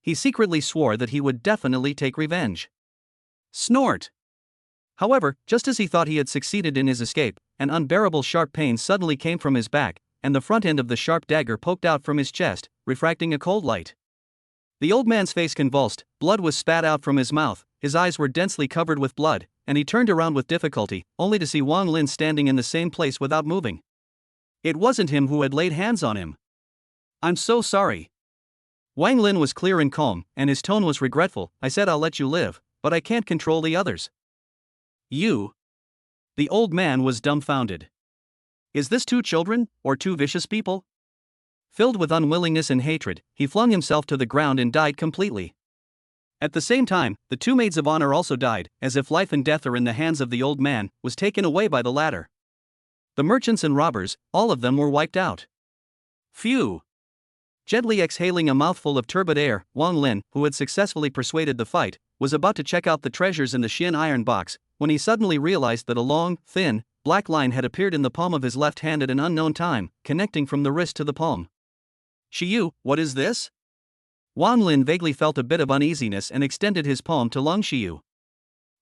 He secretly swore that he would definitely take revenge. Snort! However, just as he thought he had succeeded in his escape, an unbearable sharp pain suddenly came from his back, and the front end of the sharp dagger poked out from his chest, refracting a cold light. The old man's face convulsed, blood was spat out from his mouth, his eyes were densely covered with blood, and he turned around with difficulty, only to see Wang Lin standing in the same place without moving. It wasn't him who had laid hands on him. I'm so sorry. Wang Lin was clear and calm, and his tone was regretful. I said I'll let you live, but I can't control the others. You? The old man was dumbfounded. Is this two children, or two vicious people? Filled with unwillingness and hatred, he flung himself to the ground and died completely. At the same time, the two maids of honor also died, as if life and death are in the hands of the old man, was taken away by the latter. The merchants and robbers, all of them were wiped out. Phew! Gently exhaling a mouthful of turbid air, Wang Lin, who had successfully persuaded the fight, was about to check out the treasures in the Shen iron box, when he suddenly realized that a long, thin, black line had appeared in the palm of his left hand at an unknown time, connecting from the wrist to the palm. Xiyue, what is this? Wang Lin vaguely felt a bit of uneasiness and extended his palm to Lang Xiyue.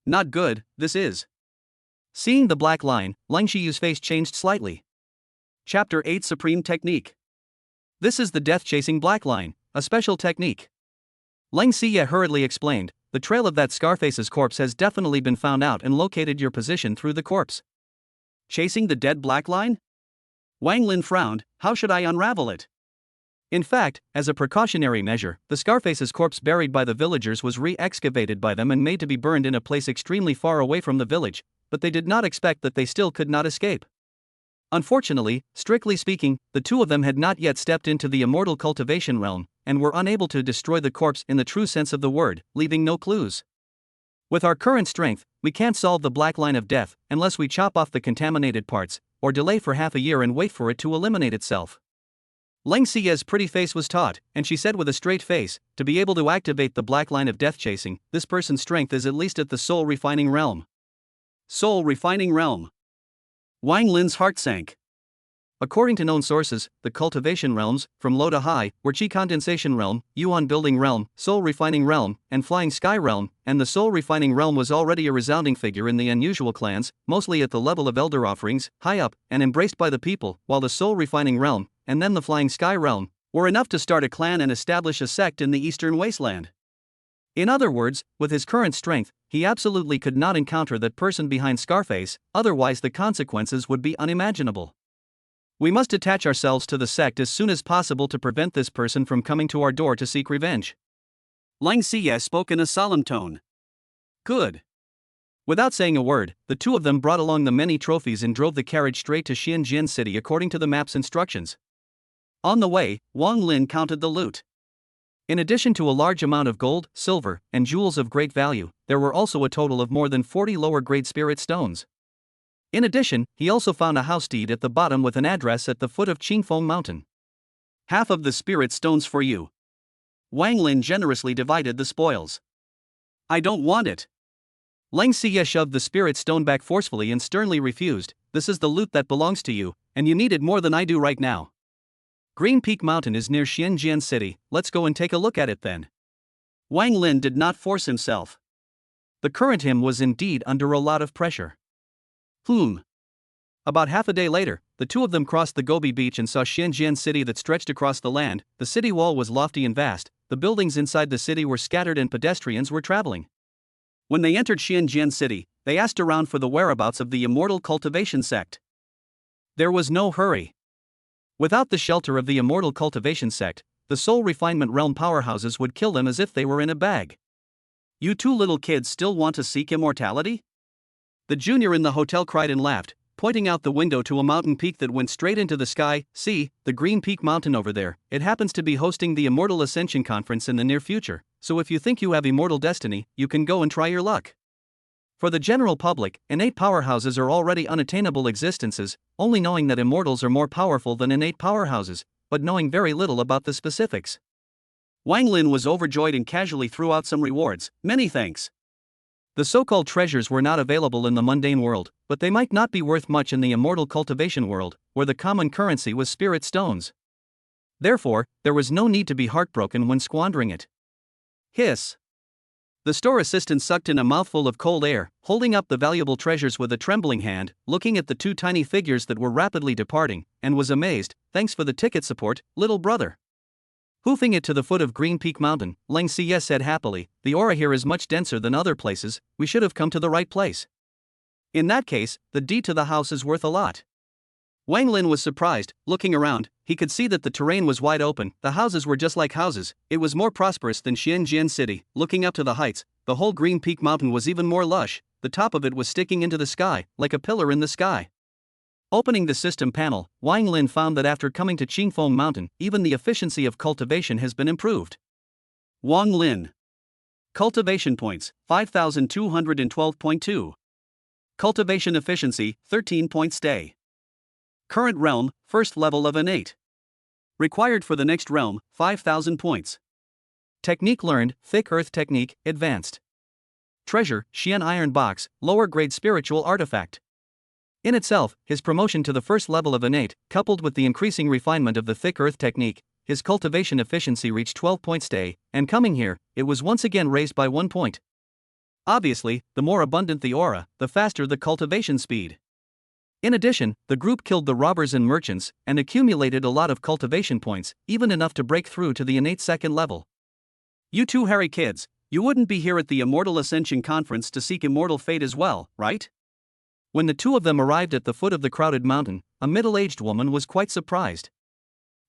Not good, this is. Seeing the black line, Lang Xiyue's face changed slightly. Chapter 8 Supreme Technique. This is the death-chasing black line, a special technique. Lang Xiyue hurriedly explained, the trail of that Scarface's corpse has definitely been found out and located your position through the corpse. Chasing the dead black line? Wang Lin frowned, how should I unravel it? In fact, as a precautionary measure, the Scarface's corpse buried by the villagers was re-excavated by them and made to be burned in a place extremely far away from the village, but they did not expect that they still could not escape. Unfortunately, strictly speaking, the two of them had not yet stepped into the immortal cultivation realm, and were unable to destroy the corpse in the true sense of the word, leaving no clues. With our current strength, we can't solve the black line of death unless we chop off the contaminated parts, or delay for half a year and wait for it to eliminate itself. Lang Xiyue's pretty face was taut, and she said with a straight face, to be able to activate the black line of death chasing, this person's strength is at least at the soul refining realm. Soul refining realm. Wang Lin's heart sank. According to known sources, the cultivation realms, from low to high, were Qi Condensation realm, Yuan building realm, soul refining realm, and flying sky realm, and the soul refining realm was already a resounding figure in the unusual clans, mostly at the level of elder offerings, high up, and embraced by the people, while the soul refining realm, and then the flying sky realm, were enough to start a clan and establish a sect in the eastern wasteland. In other words, with his current strength, he absolutely could not encounter that person behind Scarface, otherwise the consequences would be unimaginable. We must attach ourselves to the sect as soon as possible to prevent this person from coming to our door to seek revenge. Lang Xiyue spoke in a solemn tone. Good. Without saying a word, the two of them brought along the many trophies and drove the carriage straight to Xuanjian city according to the map's instructions. On the way, Wang Lin counted the loot. In addition to a large amount of gold, silver, and jewels of great value, there were also a total of more than 40 lower-grade spirit stones. In addition, he also found a house deed at the bottom with an address at the foot of Qingfeng mountain. Half of the spirit stones for you. Wang Lin generously divided the spoils. I don't want it. Lang Xiyue shoved the spirit stone back forcefully and sternly refused, this is the loot that belongs to you, and you need it more than I do right now. Green Peak Mountain is near Xuanjian City, let's go and take a look at it then. Wang Lin did not force himself. The current him was indeed under a lot of pressure. About half a day later, the two of them crossed the Gobi beach and saw Xuanjian City that stretched across the land. The city wall was lofty and vast, the buildings inside the city were scattered and pedestrians were traveling. When they entered Xuanjian city, they asked around for the whereabouts of the immortal cultivation sect. There was no hurry. Without the shelter of the immortal cultivation sect, the soul refinement realm powerhouses would kill them as if they were in a bag. You two little kids still want to seek immortality? The junior in the hotel cried and laughed, pointing out the window to a mountain peak that went straight into the sky. See, the green peak mountain over there, it happens to be hosting the immortal Ascension Conference in the near future, so if you think you have immortal destiny, you can go and try your luck. For the general public, innate powerhouses are already unattainable existences, only knowing that immortals are more powerful than innate powerhouses, but knowing very little about the specifics. Wang Lin was overjoyed and casually threw out some rewards. Many thanks. The so-called treasures were not available in the mundane world, but they might not be worth much in the immortal cultivation world, where the common currency was spirit stones. Therefore, there was no need to be heartbroken when squandering it. Hiss. The store assistant sucked in a mouthful of cold air, holding up the valuable treasures with a trembling hand, looking at the two tiny figures that were rapidly departing, and was amazed. Thanks for the ticket support, little brother. Hoofing it to the foot of Green Peak Mountain, Leng Xiyue said happily, the aura here is much denser than other places, we should have come to the right place. In that case, the deed to the house is worth a lot. Wang Lin was surprised, looking around, he could see that the terrain was wide open, the houses were just like houses, it was more prosperous than Xuanjian city. Looking up to the heights, the whole Green Peak Mountain was even more lush, the top of it was sticking into the sky, like a pillar in the sky. Opening the system panel, Wang Lin found that after coming to Qingfeng Mountain, even the efficiency of cultivation has been improved. Wang Lin. Cultivation points, 5212.2. Cultivation efficiency, 13 points stay. Current realm, first level of innate. Required for the next realm, 5000 points. Technique learned, thick earth technique, advanced. Treasure, Xian iron box, lower grade spiritual artifact. In itself, his promotion to the first level of innate, coupled with the increasing refinement of the thick earth technique, his cultivation efficiency reached 12 points stay, and coming here, it was once again raised by 1 point. Obviously, the more abundant the aura, the faster the cultivation speed. In addition, the group killed the robbers and merchants, and accumulated a lot of cultivation points, even enough to break through to the innate second level. You two hairy kids, you wouldn't be here at the Immortal Ascension Conference to seek immortal fate as well, right? When the two of them arrived at the foot of the crowded mountain, a middle-aged woman was quite surprised.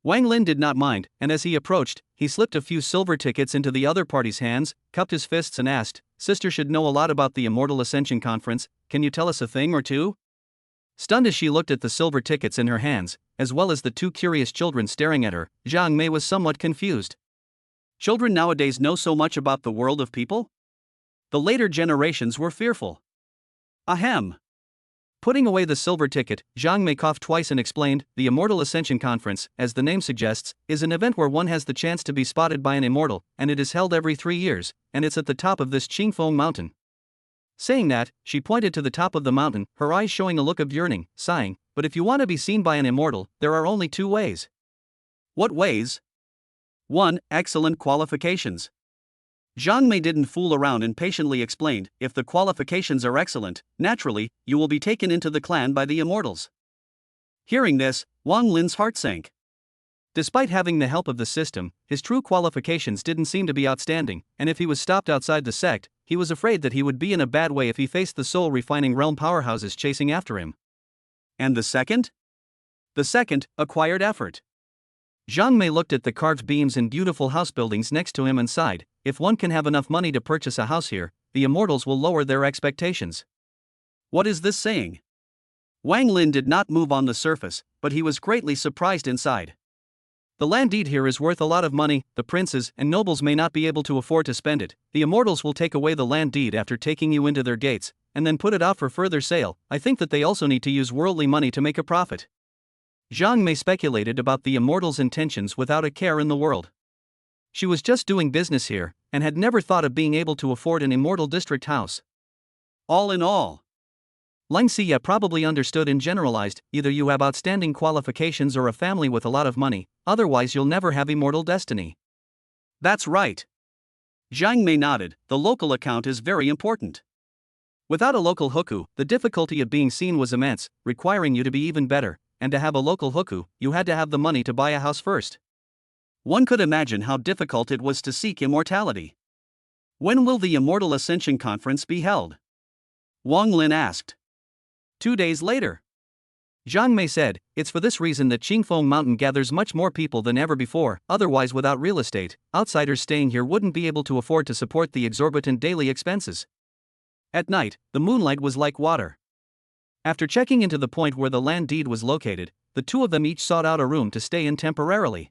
Wang Lin did not mind, and as he approached, he slipped a few silver tickets into the other party's hands, cupped his fists and asked, "Sister should know a lot about the Immortal Ascension Conference, can you tell us a thing or two?" Stunned as she looked at the silver tickets in her hands, as well as the two curious children staring at her, Zhang Mei was somewhat confused. Children nowadays know so much about the world of people? The later generations were fearful. Ahem. Putting away the silver ticket, Zhang Mei coughed twice and explained, the Immortal Ascension Conference, as the name suggests, is an event where one has the chance to be spotted by an immortal, and it is held every 3 years, and it's at the top of this Qingfeng mountain. Saying that, she pointed to the top of the mountain, her eyes showing a look of yearning, sighing, but if you want to be seen by an immortal, there are only 2 ways. What ways? 1. Excellent qualifications. Zhang Mei didn't fool around and patiently explained, if the qualifications are excellent, naturally, you will be taken into the clan by the immortals. Hearing this, Wang Lin's heart sank. Despite having the help of the system, his true qualifications didn't seem to be outstanding, and if he was stopped outside the sect, he was afraid that he would be in a bad way if he faced the soul-refining realm powerhouses chasing after him. And the second? The second, acquired effort. Zhang Mei looked at the carved beams and beautiful house buildings next to him and sighed, if one can have enough money to purchase a house here, the immortals will lower their expectations. What is this saying? Wang Lin did not move on the surface, but he was greatly surprised inside. The land deed here is worth a lot of money, the princes and nobles may not be able to afford to spend it, the immortals will take away the land deed after taking you into their gates, and then put it out for further sale. I think that they also need to use worldly money to make a profit. Zhang Mei speculated about the immortals' intentions without a care in the world. She was just doing business here, and had never thought of being able to afford an immortal district house. All in all, Leng Xiyue probably understood and generalized, either you have outstanding qualifications or a family with a lot of money, otherwise you'll never have immortal destiny. That's right. Zhang Mei nodded, the local account is very important. Without a local hukou, the difficulty of being seen was immense, requiring you to be even better, and to have a local hukou, you had to have the money to buy a house first. One could imagine how difficult it was to seek immortality. When will the Immortal Ascension Conference be held? Wang Lin asked. 2 days later. Zhang Mei said, it's for this reason that Qingfeng Mountain gathers much more people than ever before, otherwise without real estate, outsiders staying here wouldn't be able to afford to support the exorbitant daily expenses. At night, the moonlight was like water. After checking into the point where the land deed was located, the two of them each sought out a room to stay in temporarily.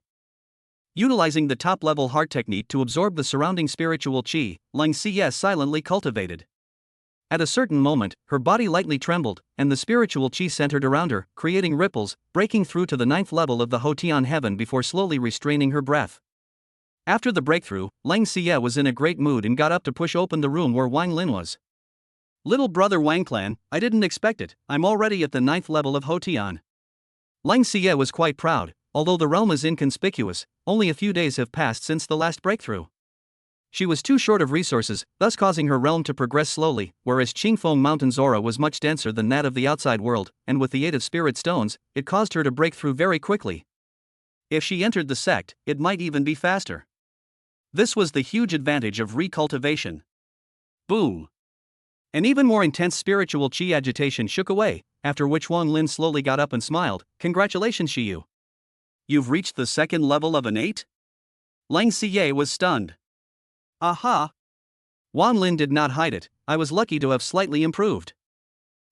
Utilizing the top-level heart technique to absorb the surrounding spiritual qi, Lang Xiyue silently cultivated. At a certain moment, her body lightly trembled, and the spiritual qi centered around her, creating ripples, breaking through to the 9th level of the Hotian heaven before slowly restraining her breath. After the breakthrough, Lang Xiyue was in a great mood and got up to push open the room where Wang Lin was. Little brother Wang Clan, I didn't expect it, I'm already at the 9th level of Hotian. Lang Xiyue was quite proud, although the realm is inconspicuous, only a few days have passed since the last breakthrough. She was too short of resources, thus causing her realm to progress slowly, whereas Qingfeng Mountain's aura was much denser than that of the outside world, and with the aid of spirit stones, it caused her to break through very quickly. If she entered the sect, it might even be faster. This was the huge advantage of recultivation. Boom! An even more intense spiritual qi agitation shook away, after which Wang Lin slowly got up and smiled. Congratulations, Xiyue. You've reached the 2nd level of Innate? Lang Xiyue was stunned. Aha! Wang Lin did not hide it, I was lucky to have slightly improved.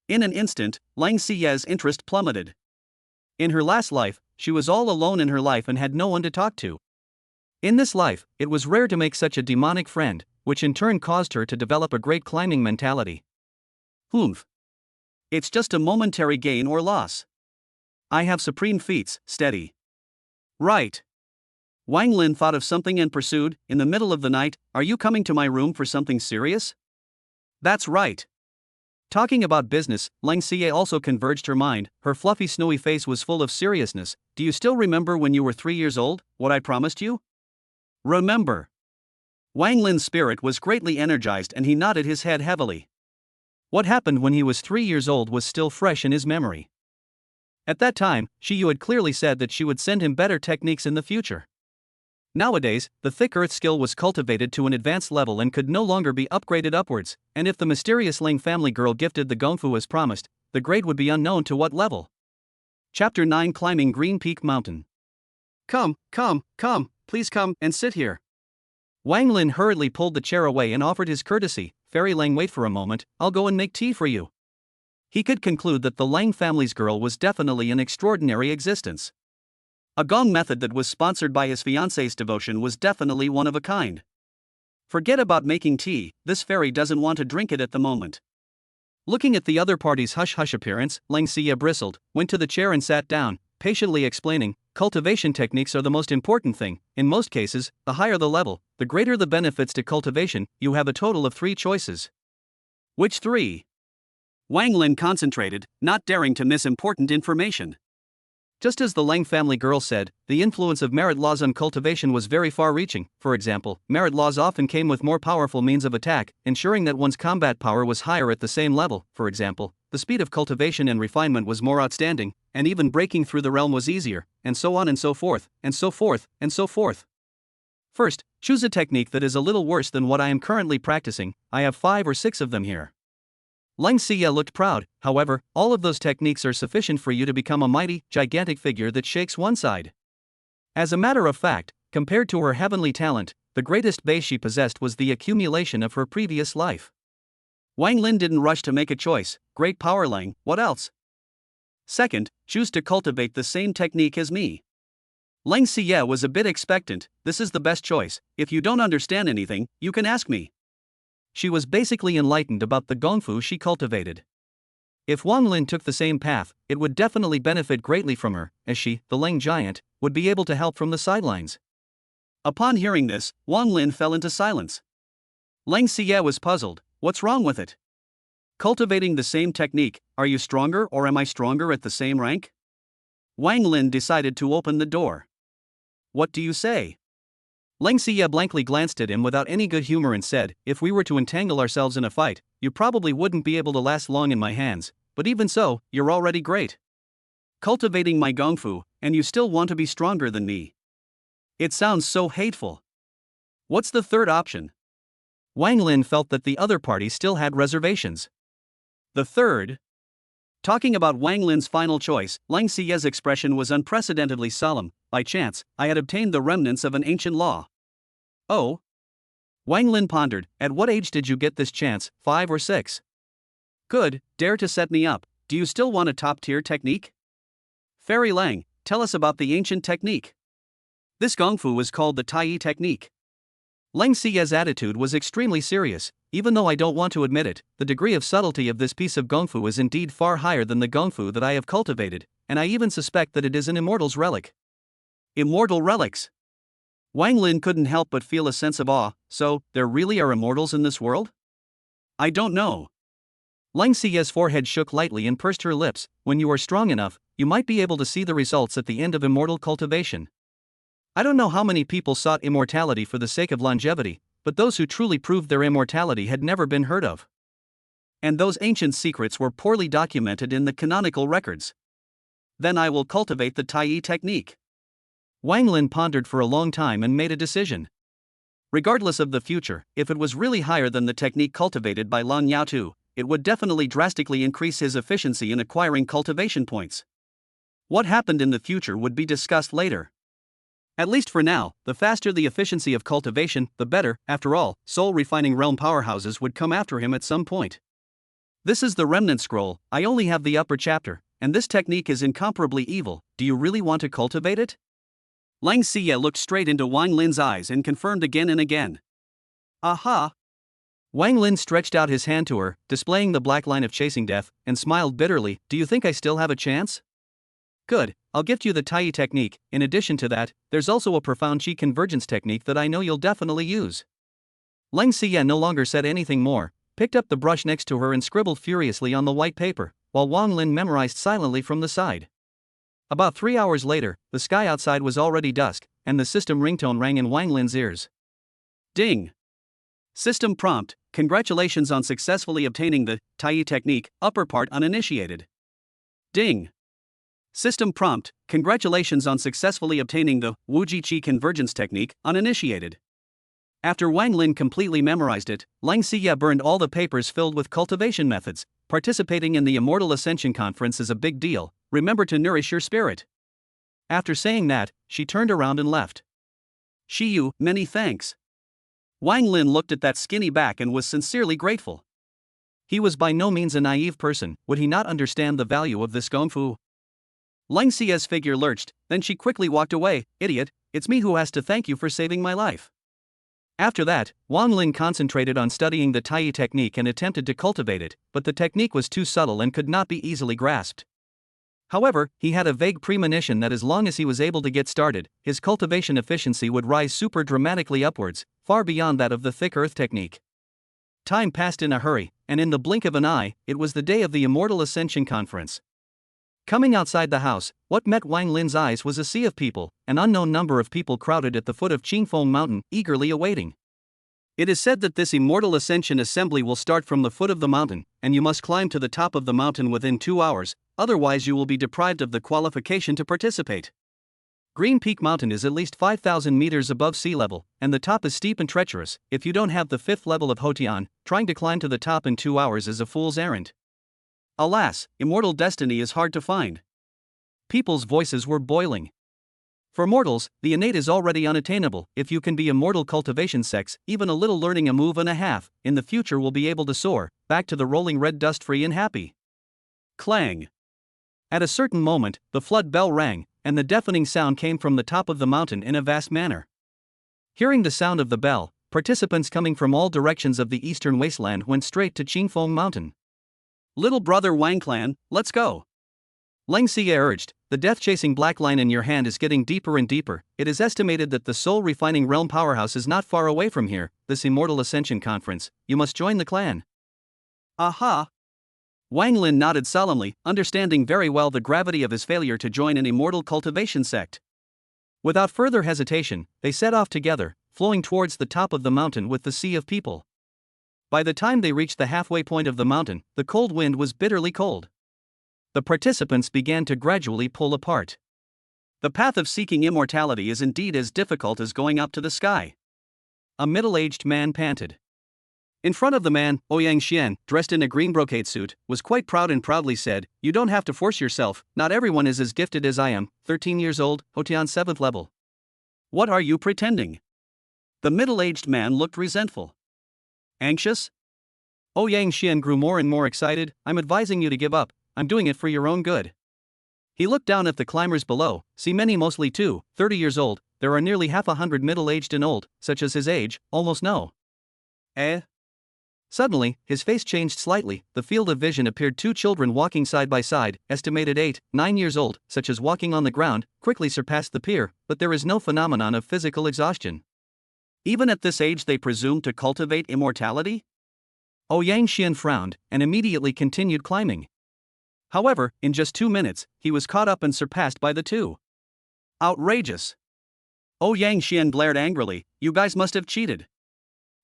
In an instant, Lang Xiyue's interest plummeted. In her last life, she was all alone in her life and had no one to talk to. In this life, it was rare to make such a demonic friend, which in turn caused her to develop a great climbing mentality. Humph. It's just a momentary gain or loss. I have supreme feats, steady. Right. Wang Lin thought of something and pursued, in the middle of the night, are you coming to my room for something serious? That's right. Talking about business, Lang Xiyue also converged her mind, her fluffy snowy face was full of seriousness. Do you still remember when you were 3 years old, what I promised you? Remember. Wang Lin's spirit was greatly energized and he nodded his head heavily. What happened when he was 3 years old was still fresh in his memory. At that time, Xiyue had clearly said that she would send him better techniques in the future. Nowadays, the thick earth skill was cultivated to an advanced level and could no longer be upgraded upwards, and if the mysterious Ling family girl gifted the gongfu as promised, the grade would be unknown to what level. Chapter 9 Climbing Green Peak Mountain. Come, please come and sit here. Wang Lin hurriedly pulled the chair away and offered his courtesy. Fairy Lang, wait for a moment, I'll go and make tea for you. He could conclude that the Lang family's girl was definitely an extraordinary existence. A gong method that was sponsored by his fiancée's devotion was definitely one of a kind. Forget about making tea, this fairy doesn't want to drink it at the moment. Looking at the other party's hush-hush appearance, Lang Xiyue bristled, went to the chair and sat down, patiently explaining, cultivation techniques are the most important thing. In most cases, the higher the level, the greater the benefits to cultivation. You have a total of 3 choices. Which 3? Wang Lin concentrated, not daring to miss important information. Just as the Lang family girl said, the influence of merit laws on cultivation was very far-reaching. For example, merit laws often came with more powerful means of attack, ensuring that one's combat power was higher at the same level. For example, the speed of cultivation and refinement was more outstanding, and even breaking through the realm was easier, and so on and so forth, and so forth, and so forth. First, choose a technique that is a little worse than what I am currently practicing. I have 5 or 6 of them here. Lang Xiyue looked proud. However, all of those techniques are sufficient for you to become a mighty, gigantic figure that shakes one side. As a matter of fact, compared to her heavenly talent, the greatest base she possessed was the accumulation of her previous life. Wang Lin didn't rush to make a choice. Great power, Lang, what else? Second, choose to cultivate the same technique as me. Lang Xiyue was a bit expectant. This is the best choice. If you don't understand anything, you can ask me. She was basically enlightened about the gongfu she cultivated. If Wang Lin took the same path, it would definitely benefit greatly from her, as she, the Lang giant, would be able to help from the sidelines. Upon hearing this, Wang Lin fell into silence. Lang Xiyue was puzzled. What's wrong with it? Cultivating the same technique, are you stronger or am I stronger at the same rank? Wang Lin decided to open the door. What do you say? Lang Xiyue blankly glanced at him without any good humor and said, if we were to entangle ourselves in a fight, you probably wouldn't be able to last long in my hands, but even so, you're already great. Cultivating my gongfu, and you still want to be stronger than me. It sounds so hateful. What's the third option? Wang Lin felt that the other party still had reservations. The third? Talking about Wang Lin's final choice, Lang Xie's expression was unprecedentedly solemn. By chance, I had obtained the remnants of an ancient law. Oh? Wang Lin pondered, at what age did you get this chance, 5 or 6? Good, dare to set me up. Do you still want a top-tier technique? Fairy Lang, tell us about the ancient technique. This gongfu is called the Tai technique. Lang Xie's attitude was extremely serious. Even though I don't want to admit it, the degree of subtlety of this piece of gongfu is indeed far higher than the gongfu that I have cultivated, and I even suspect that it is an immortal's relic. Immortal relics? Wang Lin couldn't help but feel a sense of awe. So, there really are immortals in this world? I don't know. Lang Xie's forehead shook lightly and pursed her lips. When you are strong enough, you might be able to see the results at the end of immortal cultivation. I don't know how many people sought immortality for the sake of longevity, but those who truly proved their immortality had never been heard of. And those ancient secrets were poorly documented in the canonical records. Then I will cultivate the Tai technique. Wang Lin pondered for a long time and made a decision. Regardless of the future, if it was really higher than the technique cultivated by Lang Yaotu, it would definitely drastically increase his efficiency in acquiring cultivation points. What happened in the future would be discussed later. At least for now, the faster the efficiency of cultivation, the better. After all, soul-refining realm powerhouses would come after him at some point. This is the remnant scroll. I only have the upper chapter, and this technique is incomparably evil. Do you really want to cultivate it? Lang Xie looked straight into Wang Lin's eyes and confirmed again and again. Aha! Wang Lin stretched out his hand to her, displaying the black line of chasing death, and smiled bitterly. Do you think I still have a chance? Good, I'll gift you the Tai technique. In addition to that, there's also a profound Qi convergence technique that I know you'll definitely use. Lang Xie no longer said anything more, picked up the brush next to her and scribbled furiously on the white paper, while Wang Lin memorized silently from the side. About 3 hours later, the sky outside was already dusk, and the system ringtone rang in Wang Lin's ears. Ding! System prompt, congratulations on successfully obtaining the Tai technique, upper part uninitiated. Ding! System prompt, congratulations on successfully obtaining the Wuji Qi convergence technique, uninitiated. After Wang Lin completely memorized it, Lang Xie burned all the papers filled with cultivation methods. Participating in the Immortal Ascension Conference is a big deal. Remember to nourish your spirit. After saying that, she turned around and left. Xiyue, many thanks. Wang Lin looked at that skinny back and was sincerely grateful. He was by no means a naive person. Would he not understand the value of this gongfu? Lang Xie's figure lurched, then she quickly walked away. Idiot, it's me who has to thank you for saving my life. After that, Wang Lin concentrated on studying the Tai technique and attempted to cultivate it, but the technique was too subtle and could not be easily grasped. However, he had a vague premonition that as long as he was able to get started, his cultivation efficiency would rise super dramatically upwards, far beyond that of the thick earth technique. Time passed in a hurry, and in the blink of an eye, it was the day of the Immortal Ascension Conference. Coming outside the house, what met Wang Lin's eyes was a sea of people. An unknown number of people crowded at the foot of Qingfeng mountain, eagerly awaiting. It is said that this Immortal Ascension assembly will start from the foot of the mountain, and you must climb to the top of the mountain within 2 hours, otherwise you will be deprived of the qualification to participate. Green Peak Mountain is at least 5,000 meters above sea level, and the top is steep and treacherous. If you don't have the 5th level of Hotian, trying to climb to the top in 2 hours is a fool's errand. Alas, immortal destiny is hard to find. People's voices were boiling. For mortals, the innate is already unattainable. If you can be immortal cultivation sects, even a little learning a move and a half, in the future will be able to soar, back to the rolling red dust free and happy. Clang. At a certain moment, the flood bell rang, and the deafening sound came from the top of the mountain in a vast manner. Hearing the sound of the bell, participants coming from all directions of the eastern wasteland went straight to Qingfeng mountain. Little brother Wang Clan, let's go. Lang Xie urged, the death-chasing black line in your hand is getting deeper and deeper. It is estimated that the soul-refining realm powerhouse is not far away from here, this Immortal Ascension Conference. You must join the clan. Aha! Wang Lin nodded solemnly, understanding very well the gravity of his failure to join an immortal cultivation sect. Without further hesitation, they set off together, flowing towards the top of the mountain with the sea of people. By the time they reached the halfway point of the mountain, the cold wind was bitterly cold. The participants began to gradually pull apart. The path of seeking immortality is indeed as difficult as going up to the sky. A middle-aged man panted. In front of the man, Ouyang Xian, dressed in a green brocade suit, was quite proud and proudly said, "You don't have to force yourself, not everyone is as gifted as I am, 13 years old, Hotian 7th level." What are you pretending? The middle-aged man looked resentful. Anxious? Ouyang Xian grew more and more excited. "I'm advising you to give up, I'm doing it for your own good." He looked down at the climbers below, see many mostly 30 years old, there are nearly half a hundred middle-aged and old, such as his age, almost no. Suddenly, his face changed slightly, the field of vision appeared two children walking side by side, estimated 8, 9 years old, such as walking on the ground, quickly surpassed the peer, but there is no phenomenon of physical exhaustion. Even at this age they presume to cultivate immortality? Ouyang Xian frowned, and immediately continued climbing. However, in just 2 minutes, he was caught up and surpassed by the two. Outrageous! Ouyang Xian blared angrily, "You guys must have cheated.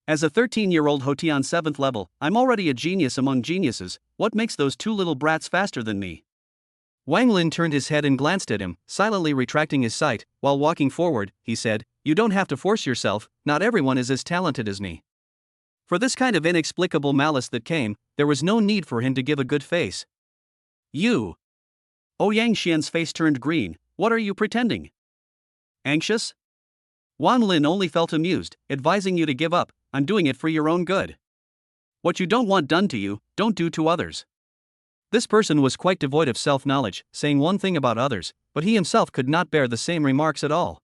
As a 13-year-old Hotian 7th level, I'm already a genius among geniuses, what makes those two little brats faster than me?" Wang Lin turned his head and glanced at him, silently retracting his sight. While walking forward, he said, "You don't have to force yourself, not everyone is as talented as me." For this kind of inexplicable malice that came, there was no need for him to give a good face. "You." Ouyang Xian's face turned green, "What are you pretending? Anxious?" Wang Lin only felt amused, "Advising you to give up, I'm doing it for your own good. What you don't want done to you, don't do to others." This person was quite devoid of self-knowledge, saying one thing about others, but he himself could not bear the same remarks at all.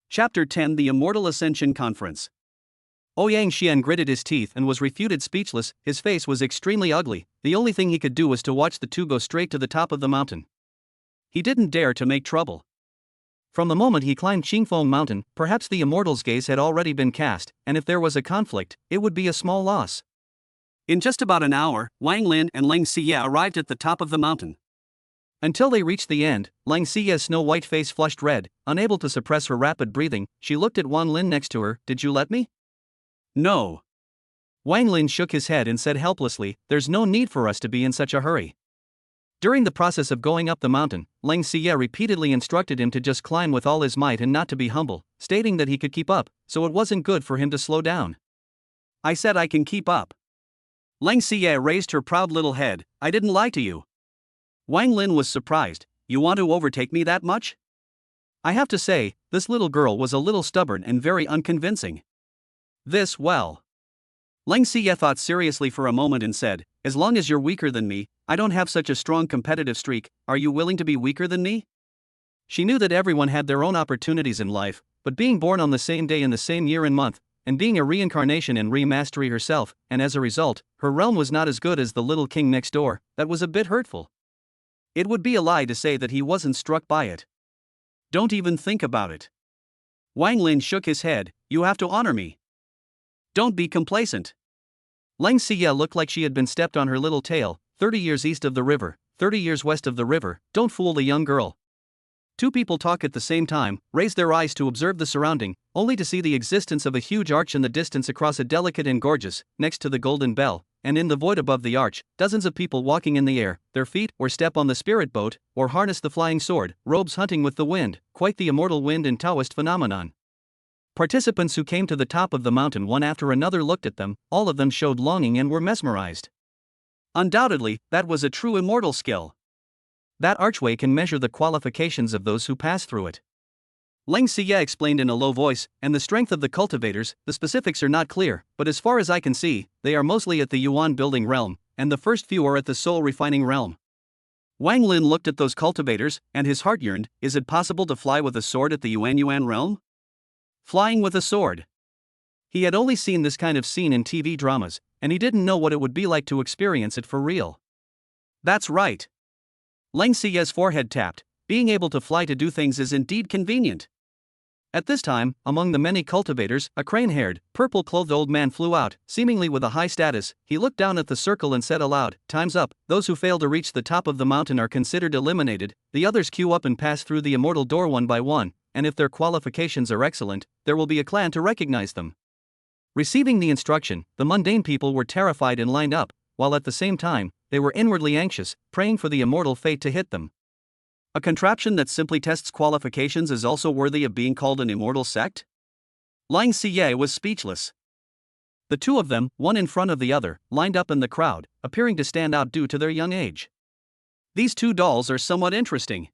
Chapter 10 The Immortal Ascension Conference. Ouyang Xian gritted his teeth and was refuted speechless, his face was extremely ugly, the only thing he could do was to watch the two go straight to the top of the mountain. He didn't dare to make trouble. From the moment he climbed Qingfeng mountain, perhaps the immortal's gaze had already been cast, and if there was a conflict, it would be a small loss. In just about an hour, Wang Lin and Lang Xiyue arrived at the top of the mountain. Until they reached the end, Lang Xiyue's snow-white face flushed red, unable to suppress her rapid breathing, she looked at Wang Lin next to her, "Did you let me?" "No." Wang Lin shook his head and said helplessly, "There's no need for us to be in such a hurry." During the process of going up the mountain, Lang Xiyue repeatedly instructed him to just climb with all his might and not to be humble, stating that he could keep up, so it wasn't good for him to slow down. "I said I can keep up." Lang Xiyue raised her proud little head, "I didn't lie to you." Wang Lin was surprised, "You want to overtake me that much?" I have to say, this little girl was a little stubborn and very unconvincing. Well. Lang Xiyue thought seriously for a moment and said, "As long as you're weaker than me, I don't have such a strong competitive streak, are you willing to be weaker than me?" She knew that everyone had their own opportunities in life, but being born on the same day in the same year and month, and being a reincarnation and re-mastery herself, and as a result, her realm was not as good as the little king next door, that was a bit hurtful. It would be a lie to say that he wasn't struck by it. Don't even think about it. Wang Lin shook his head, "You have to honor me. Don't be complacent." Lang Xiyue looked like she had been stepped on her little tail, 30 years east of the river, 30 years west of the river, don't fool the young girl. Two people talk at the same time, raise their eyes to observe the surrounding, only to see the existence of a huge arch in the distance across a delicate and gorgeous, next to the golden bell, and in the void above the arch, dozens of people walking in the air, their feet or step on the spirit boat, or harness the flying sword, robes hunting with the wind, quite the immortal wind and Taoist phenomenon. Participants who came to the top of the mountain one after another looked at them, all of them showed longing and were mesmerized. Undoubtedly, that was a true immortal skill. That archway can measure the qualifications of those who pass through it. Lang Xiyue explained in a low voice, "And the strength of the cultivators, the specifics are not clear, but as far as I can see, they are mostly at the Yuan building realm, and the first few are at the soul refining realm." Wang Lin looked at those cultivators, and his heart yearned, is it possible to fly with a sword at the Yuan realm? Flying with a sword. He had only seen this kind of scene in TV dramas, and he didn't know what it would be like to experience it for real. That's right. Lang Xiyue's forehead tapped, being able to fly to do things is indeed convenient. At this time, among the many cultivators, a crane-haired, purple-clothed old man flew out, seemingly with a high status. He looked down at the circle and said aloud, "Time's up, those who fail to reach the top of the mountain are considered eliminated, the others queue up and pass through the immortal door one by one, and if their qualifications are excellent, there will be a clan to recognize them." Receiving the instruction, the mundane people were terrified and lined up, while at the same time, they were inwardly anxious, praying for the immortal fate to hit them. A contraption that simply tests qualifications is also worthy of being called an immortal sect? Xiyue was speechless. The two of them, one in front of the other, lined up in the crowd, appearing to stand out due to their young age. These two dolls are somewhat interesting.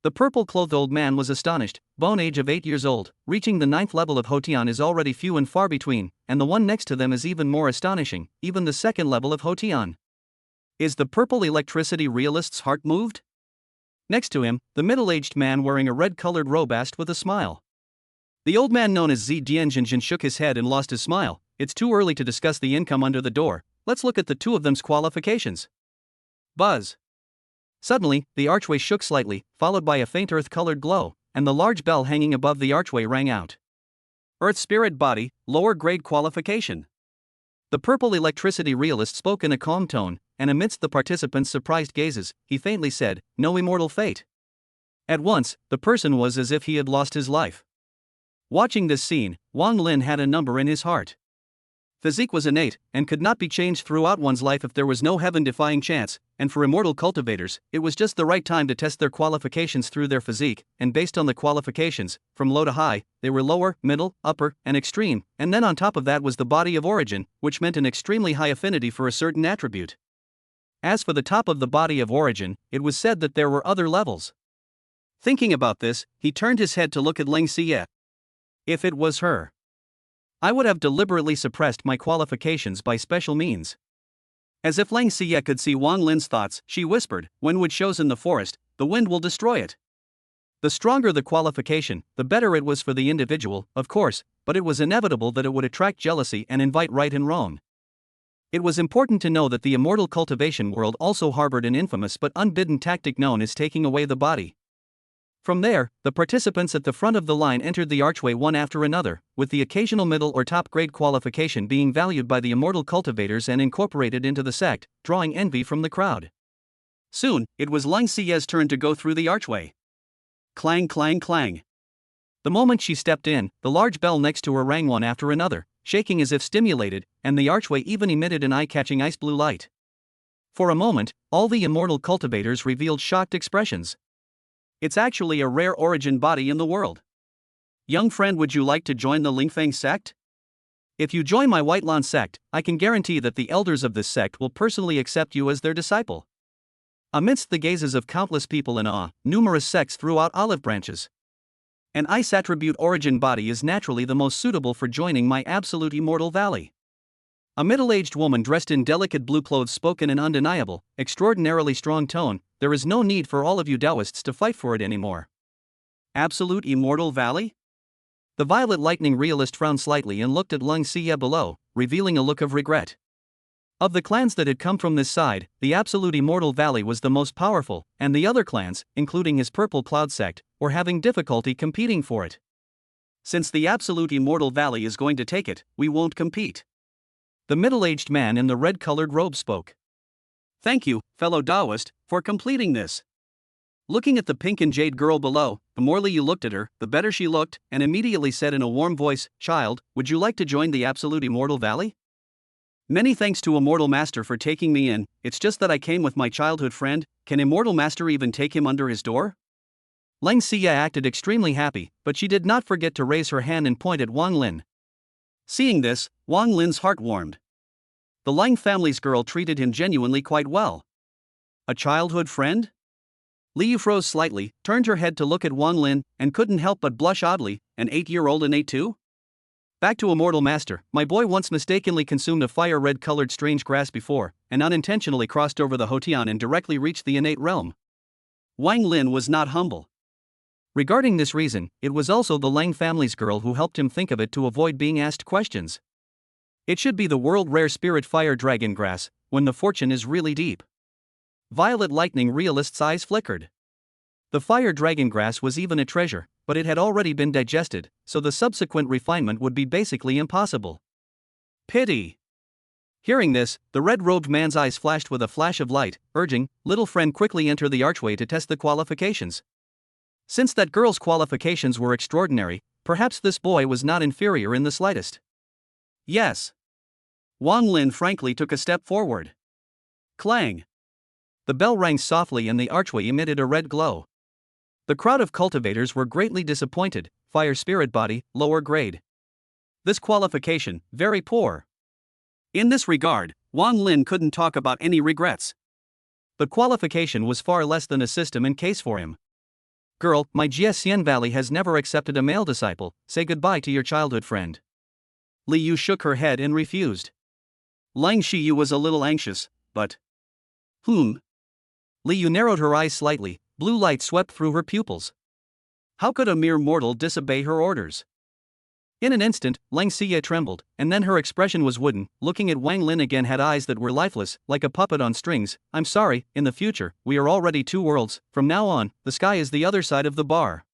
The purple-clothed old man was astonished. Bone age of 8 years old, reaching the 9th level of Hotian is already few and far between, and the one next to them is even more astonishing, even the 2nd level of Hotian. Is the purple electricity realist's heart moved? Next to him, the middle-aged man wearing a red-colored robe asked with a smile. The old man known as Xuanjian shook his head and lost his smile. It's too early to discuss the income under the door, let's look at the two of them's qualifications. Buzz. Suddenly, the archway shook slightly, followed by a faint earth-colored glow, and the large bell hanging above the archway rang out. Earth Spirit Body, lower grade qualification. The purple electricity realist spoke in a calm tone, and amidst the participants' surprised gazes, he faintly said, "No immortal fate." At once, the person was as if he had lost his life. Watching this scene, Wang Lin had a number in his heart. Physique was innate, and could not be changed throughout one's life if there was no heaven-defying chance, and for immortal cultivators, it was just the right time to test their qualifications through their physique, and based on the qualifications, from low to high, they were lower, middle, upper, and extreme, and then on top of that was the body of origin, which meant an extremely high affinity for a certain attribute. As for the top of the body of origin, it was said that there were other levels. Thinking about this, he turned his head to look at Xiyue. If it was her, I would have deliberately suppressed my qualifications by special means. As if Xiyue could see Wang Lin's thoughts, she whispered, "When wood shows in the forest, the wind will destroy it." The stronger the qualification, the better it was for the individual, of course, but it was inevitable that it would attract jealousy and invite right and wrong. It was important to know that the immortal cultivation world also harbored an infamous but unbidden tactic known as taking away the body. From there, the participants at the front of the line entered the archway one after another, with the occasional middle or top grade qualification being valued by the immortal cultivators and incorporated into the sect, drawing envy from the crowd. Soon, it was Xiyue's turn to go through the archway. Clang, clang, clang. The moment she stepped in, the large bell next to her rang one after another, shaking as if stimulated, and the archway even emitted an eye-catching ice blue light. For a moment, all the immortal cultivators revealed shocked expressions. It's actually a rare origin body in the world. Young friend, would you like to join the Qingfeng sect? If you join my White Lawn sect, I can guarantee that the elders of this sect will personally accept you as their disciple. Amidst the gazes of countless people in awe, numerous sects threw out olive branches. An ice attribute origin body is naturally the most suitable for joining my absolute immortal valley. A middle-aged woman dressed in delicate blue clothes spoke in an undeniable, extraordinarily strong tone, "There is no need for all of you Taoists to fight for it anymore." Absolute immortal valley? The violet lightning realist frowned slightly and looked at Xiyue below, revealing a look of regret. Of the clans that had come from this side, the absolute immortal valley was the most powerful, and the other clans, including his purple cloud sect, were having difficulty competing for it. Since the absolute immortal valley is going to take it, we won't compete. The middle-aged man in the red-colored robe spoke. Thank you, fellow Taoist, for completing this. Looking at the pink and jade girl below, the more you looked at her, the better she looked, and immediately said in a warm voice, "Child, would you like to join the absolute immortal valley?" Many thanks to Immortal Master for taking me in, it's just that I came with my childhood friend, can Immortal Master even take him under his door? Xiyue acted extremely happy, but she did not forget to raise her hand and point at Wang Lin. Seeing this, Wang Lin's heart warmed. The Lang family's girl treated him genuinely quite well. A childhood friend? Liu froze slightly, turned her head to look at Wang Lin, and couldn't help but blush oddly. An 8-year-old Innate too? Back to Immortal Master, my boy once mistakenly consumed a fire-red-colored strange grass before, and unintentionally crossed over the Hotian and directly reached the Innate realm. Wang Lin was not humble. Regarding this reason, it was also the Lang family's girl who helped him think of it to avoid being asked questions. It should be the world-rare spirit fire dragon grass, when the fortune is really deep. Violet lightning realist's eyes flickered. The fire dragon grass was even a treasure, but it had already been digested, so the subsequent refinement would be basically impossible. Pity. Hearing this, the red-robed man's eyes flashed with a flash of light, urging, "Little friend, quickly enter the archway to test the qualifications." Since that girl's qualifications were extraordinary, perhaps this boy was not inferior in the slightest. Yes. Wang Lin frankly took a step forward. Clang. The bell rang softly and the archway emitted a red glow. The crowd of cultivators were greatly disappointed. Fire spirit body, lower grade. This qualification, very poor. In this regard, Wang Lin couldn't talk about any regrets. The qualification was far less than a system in case for him. Girl, my Jixian Valley has never accepted a male disciple. Say goodbye to your childhood friend. Li Yu shook her head and refused. Lang Xiyue was a little anxious, but... Li Yu narrowed her eyes slightly, blue light swept through her pupils. How could a mere mortal disobey her orders? In an instant, Lang Xiyue trembled, and then her expression was wooden. Looking at Wang Lin again had eyes that were lifeless, like a puppet on strings. I'm sorry, in the future, we are already two worlds. From now on, the sky is the other side of the bar.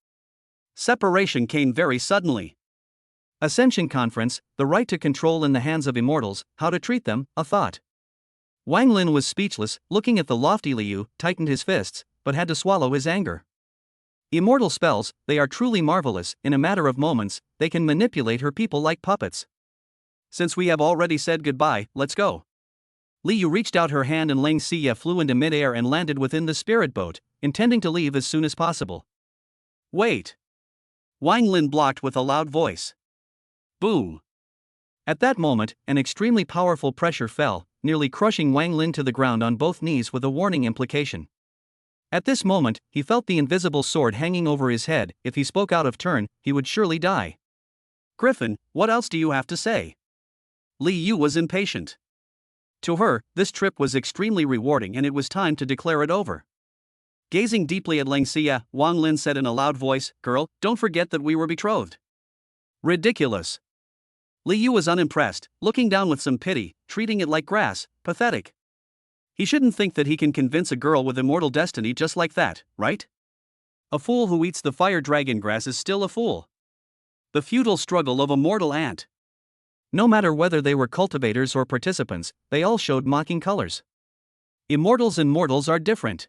Separation came very suddenly. Ascension Conference, the right to control in the hands of immortals, how to treat them, a thought. Wang Lin was speechless, looking at the lofty Li Yu, tightened his fists, but had to swallow his anger. Immortal spells, they are truly marvelous. In a matter of moments, they can manipulate her people like puppets. Since we have already said goodbye, let's go. Li Yu reached out her hand and Lang Xiyue flew into midair and landed within the spirit boat, intending to leave as soon as possible. Wait. Wang Lin blocked with a loud voice. Boom. At that moment, an extremely powerful pressure fell, nearly crushing Wang Lin to the ground on both knees with a warning implication. At this moment, he felt the invisible sword hanging over his head. If he spoke out of turn, he would surely die. Griffin, what else do you have to say? Li Yu was impatient. To her, this trip was extremely rewarding and it was time to declare it over. Gazing deeply at Lang Xiyue, Wang Lin said in a loud voice, Girl, don't forget that we were betrothed. Ridiculous. Li Yu was unimpressed, looking down with some pity, treating it like grass. Pathetic. He shouldn't think that he can convince a girl with immortal destiny just like that, right? A fool who eats the fire dragon grass is still a fool. The futile struggle of a mortal ant. No matter whether they were cultivators or participants, they all showed mocking colors. Immortals and mortals are different.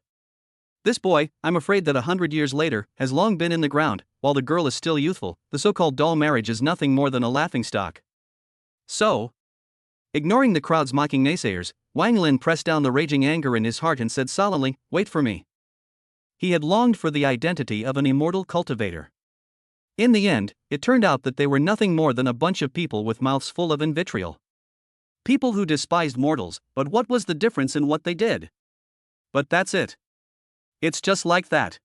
This boy, I'm afraid that 100 years later, has long been in the ground, while the girl is still youthful. The so-called doll marriage is nothing more than a laughingstock. So, ignoring the crowd's mocking naysayers, Wang Lin pressed down the raging anger in his heart and said solemnly, Wait for me. He had longed for the identity of an immortal cultivator. In the end, it turned out that they were nothing more than a bunch of people with mouths full of vitriol. People who despised mortals, but what was the difference in what they did? But that's it. It's just like that.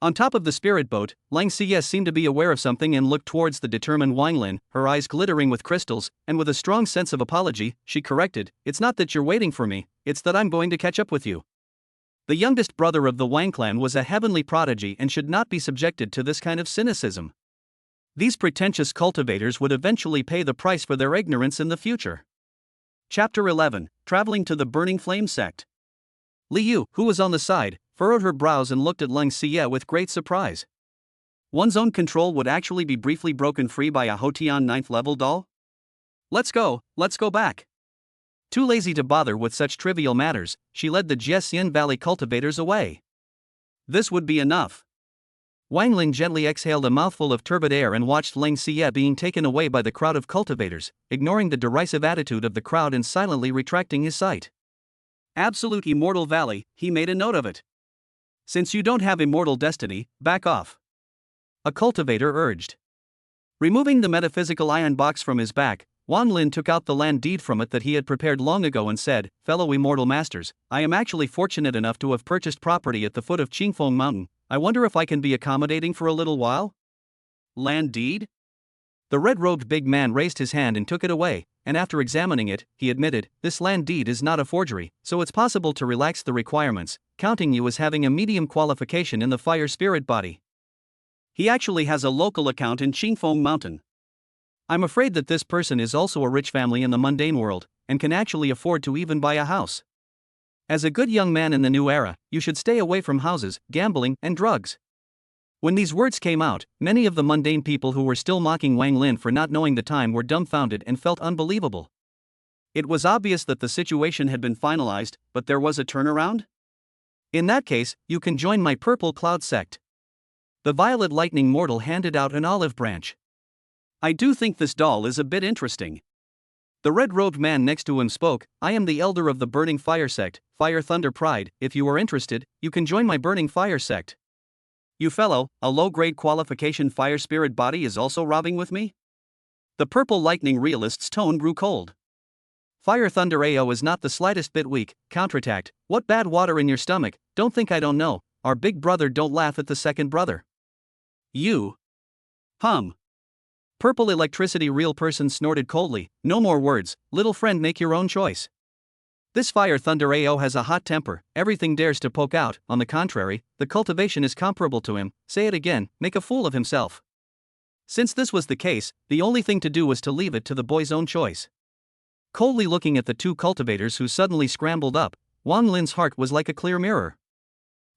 On top of the spirit boat, Lang Xiyue seemed to be aware of something and looked towards the determined Wang Lin, her eyes glittering with crystals, and with a strong sense of apology, she corrected, It's not that you're waiting for me, it's that I'm going to catch up with you. The youngest brother of the Wang clan was a heavenly prodigy and should not be subjected to this kind of cynicism. These pretentious cultivators would eventually pay the price for their ignorance in the future. Chapter 11, Traveling to the Burning Flame Sect. Li Yu, who was on the side, furrowed her brows and looked at Lang Xiyue with great surprise. One's own control would actually be briefly broken free by a Hotian 9th level doll? Let's go back. Too lazy to bother with such trivial matters, she led the Jixian Valley cultivators away. This would be enough. Wang Lin gently exhaled a mouthful of turbid air and watched Lang Xiyue being taken away by the crowd of cultivators, ignoring the derisive attitude of the crowd and silently retracting his sight. Absolute immortal valley, he made a note of it. Since you don't have immortal destiny, back off. A cultivator urged. Removing the metaphysical iron box from his back, Wang Lin took out the land deed from it that he had prepared long ago and said, Fellow immortal masters, I am actually fortunate enough to have purchased property at the foot of Qingfeng Mountain. I wonder if I can be accommodating for a little while? Land deed? The red-robed big man raised his hand and took it away, and after examining it, he admitted, This land deed is not a forgery, so it's possible to relax the requirements, counting you as having a medium qualification in the fire spirit body. He actually has a local account in Qingfeng Mountain. I'm afraid that this person is also a rich family in the mundane world, and can actually afford to even buy a house. As a good young man in the new era, you should stay away from houses, gambling, and drugs. When these words came out, many of the mundane people who were still mocking Wang Lin for not knowing the time were dumbfounded and felt unbelievable. It was obvious that the situation had been finalized, but there was a turnaround? In that case, you can join my Purple Cloud Sect. The Violet Lightning Mortal handed out an olive branch. I do think this doll is a bit interesting. The red-robed man next to him spoke, I am the elder of the Burning Fire Sect, Fire Thunder Pride. If you are interested, you can join my Burning Fire Sect. You fellow, a low-grade qualification fire spirit body is also robbing with me? The purple lightning realist's tone grew cold. Fire Thunder AO is not the slightest bit weak, counterattacked. What bad water in your stomach, don't think I don't know, our big brother don't laugh at the second brother. You. Purple electricity real person snorted coldly, no more words, little friend make your own choice. This Fire Thunder AO has a hot temper, everything dares to poke out, on the contrary, the cultivation is comparable to him, say it again, make a fool of himself. Since this was the case, the only thing to do was to leave it to the boy's own choice. Coldly looking at the two cultivators who suddenly scrambled up, Wang Lin's heart was like a clear mirror.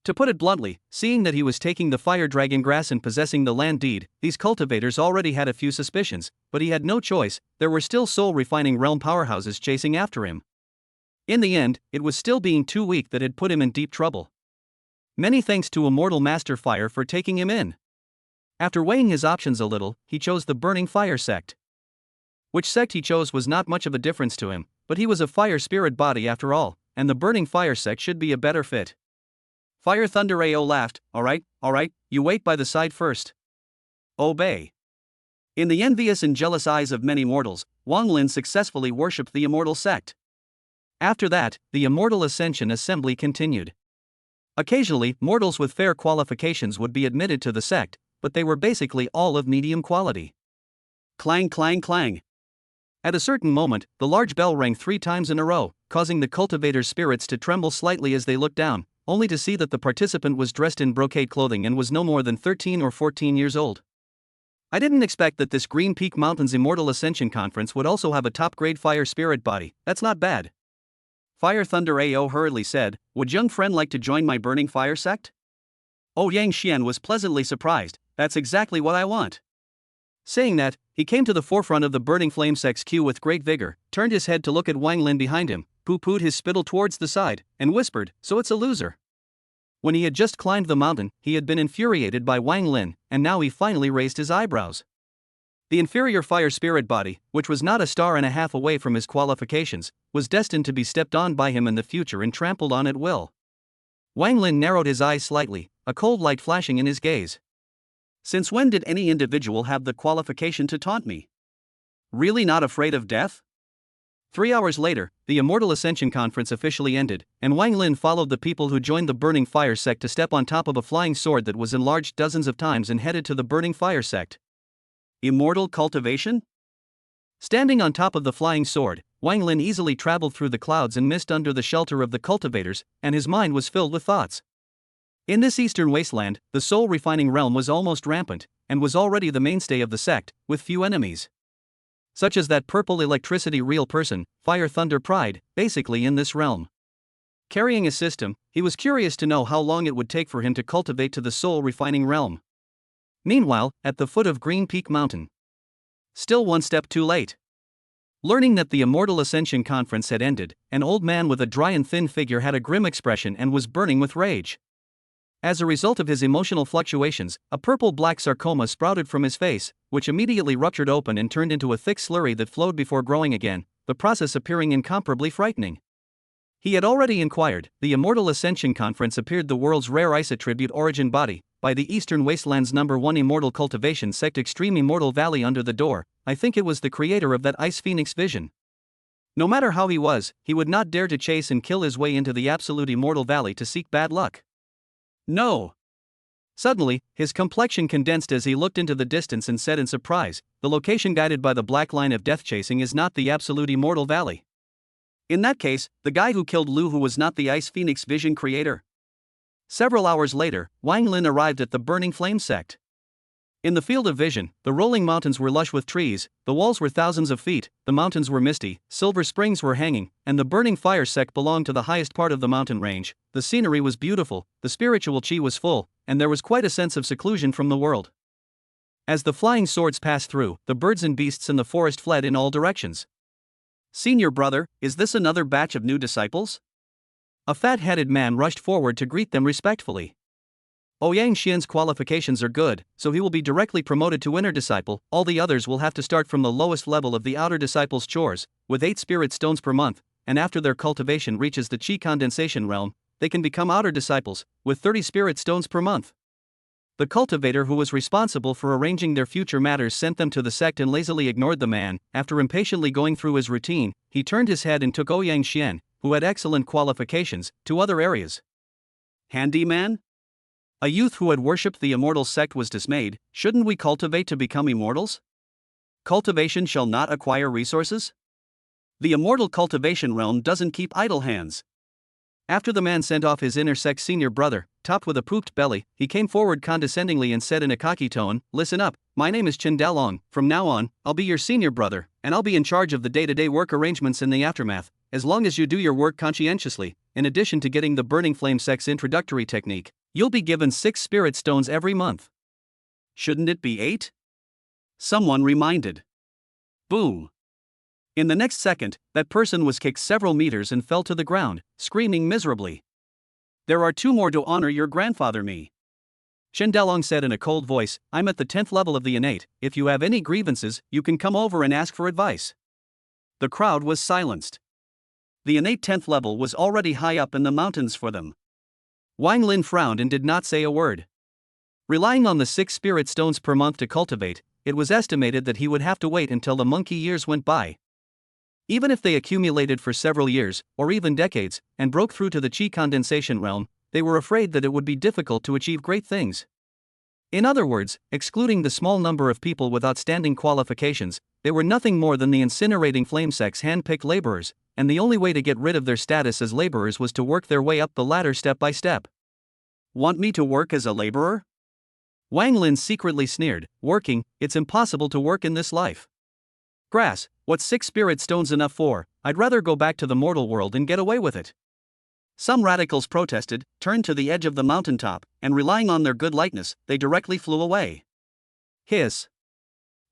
To put it bluntly, seeing that he was taking the fire dragon grass and possessing the land deed, these cultivators already had a few suspicions, but he had no choice, there were still soul-refining realm powerhouses chasing after him. In the end, it was still being too weak that had put him in deep trouble. Many thanks to Immortal Master Fire for taking him in. After weighing his options a little, he chose the Burning Fire Sect. Which sect he chose was not much of a difference to him, but he was a fire spirit body after all, and the Burning Fire Sect should be a better fit. Fire Thunder AO laughed, alright, you wait by the side first. Obey. In the envious and jealous eyes of many mortals, Wang Lin successfully worshipped the Immortal Sect. After that, the Immortal Ascension Assembly continued. Occasionally, mortals with fair qualifications would be admitted to the sect, but they were basically all of medium quality. Clang clang clang. At a certain moment, the large bell rang 3 times in a row, causing the cultivators' spirits to tremble slightly as they looked down, only to see that the participant was dressed in brocade clothing and was no more than 13 or 14 years old. I didn't expect that this Green Peak Mountains Immortal Ascension Conference would also have a top-grade fire spirit body, that's not bad. Fire Thunder AO hurriedly said, would young friend like to join my Burning Fire Sect? Yang Xian was pleasantly surprised, that's exactly what I want. Saying that, he came to the forefront of the Burning Flame Sect's queue with great vigor, turned his head to look at Wang Lin behind him, pooh-poohed his spittle towards the side, and whispered, so it's a loser. When he had just climbed the mountain, he had been infuriated by Wang Lin, and now he finally raised his eyebrows. The inferior fire spirit body, which was not a star and a half away from his qualifications, was destined to be stepped on by him in the future and trampled on at will. Wang Lin narrowed his eyes slightly, a cold light flashing in his gaze. Since when did any individual have the qualification to taunt me? Really not afraid of death? 3 hours later, the Immortal Ascension Conference officially ended, and Wang Lin followed the people who joined the Burning Fire Sect to step on top of a flying sword that was enlarged dozens of times and headed to the Burning Fire Sect. Immortal Cultivation? Standing on top of the flying sword, Wang Lin easily traveled through the clouds and mist under the shelter of the cultivators, and his mind was filled with thoughts. In this eastern wasteland, the soul-refining realm was almost rampant, and was already the mainstay of the sect, with few enemies. Such as that purple electricity real person, Fire Thunder Pride, basically in this realm. Carrying a system, he was curious to know how long it would take for him to cultivate to the soul-refining realm. Meanwhile, at the foot of Green Peak Mountain. Still one step too late. Learning that the Immortal Ascension Conference had ended, an old man with a dry and thin figure had a grim expression and was burning with rage. As a result of his emotional fluctuations, a purple-black sarcoma sprouted from his face, which immediately ruptured open and turned into a thick slurry that flowed before growing again, the process appearing incomparably frightening. He had already inquired, the Immortal Ascension Conference appeared the world's rare ice attribute origin body, by the Eastern Wasteland's #1 Immortal Cultivation Sect Extreme Immortal Valley under the door. I think it was the creator of that Ice Phoenix vision. No matter how he was, he would not dare to chase and kill his way into the absolute Immortal Valley to seek bad luck. No. Suddenly, his complexion condensed as he looked into the distance and said in surprise, the location guided by the black line of death chasing is not the absolute Immortal Valley. In that case, the guy who killed Lu Hu was not the Ice Phoenix vision creator. Several hours later, Wang Lin arrived at the Burning Flame Sect. In the field of vision, the rolling mountains were lush with trees, the walls were thousands of feet, the mountains were misty, silver springs were hanging, and the Burning Fire Sect belonged to the highest part of the mountain range. The scenery was beautiful, the spiritual qi was full, and there was quite a sense of seclusion from the world. As the flying swords passed through, the birds and beasts in the forest fled in all directions. Senior brother, is this another batch of new disciples? A fat-headed man rushed forward to greet them respectfully. Yang Xian's qualifications are good, so he will be directly promoted to inner disciple. All the others will have to start from the lowest level of the outer disciple's chores, with 8 spirit stones per month, and after their cultivation reaches the Qi Condensation realm, they can become outer disciples, with 30 spirit stones per month. The cultivator who was responsible for arranging their future matters sent them to the sect and lazily ignored the man. After impatiently going through his routine, he turned his head and took Ouyang Xian, who had excellent qualifications, to other areas. Handyman? A youth who had worshipped the immortal sect was dismayed. Shouldn't we cultivate to become immortals? Cultivation shall not acquire resources? The immortal cultivation realm doesn't keep idle hands. After the man sent off his inner sect senior brother, topped with a pooped belly, he came forward condescendingly and said in a cocky tone, "Listen up, my name is Chen Dalong. From now on, I'll be your senior brother, and I'll be in charge of the day-to-day work arrangements in the aftermath, as long as you do your work conscientiously. In addition to getting the Burning Flame Sect's introductory technique, you'll be given 6 spirit stones every month." Shouldn't it be 8? Someone reminded. Boom. In the next second, that person was kicked several meters and fell to the ground, screaming miserably. "There are 2 more to honor your grandfather me." Chen Dalong said in a cold voice, "I'm at the 10th level of the innate. If you have any grievances, you can come over and ask for advice." The crowd was silenced. The innate 10th level was already high up in the mountains for them. Wang Lin frowned and did not say a word. Relying on the 6 spirit stones per month to cultivate, it was estimated that he would have to wait until the monkey years went by. Even if they accumulated for several years, or even decades, and broke through to the Qi Condensation realm, they were afraid that it would be difficult to achieve great things. In other words, excluding the small number of people with outstanding qualifications, they were nothing more than the incinerating flame sect's hand-picked laborers, and the only way to get rid of their status as laborers was to work their way up the ladder step by step. "Want me to work as a laborer?" Wang Lin secretly sneered. "Working, it's impossible to work in this life. Grass, what's 6 spirit stones enough for? I'd rather go back to the mortal world and get away with it." Some radicals protested, turned to the edge of the mountaintop, and relying on their good likeness, they directly flew away. Hiss.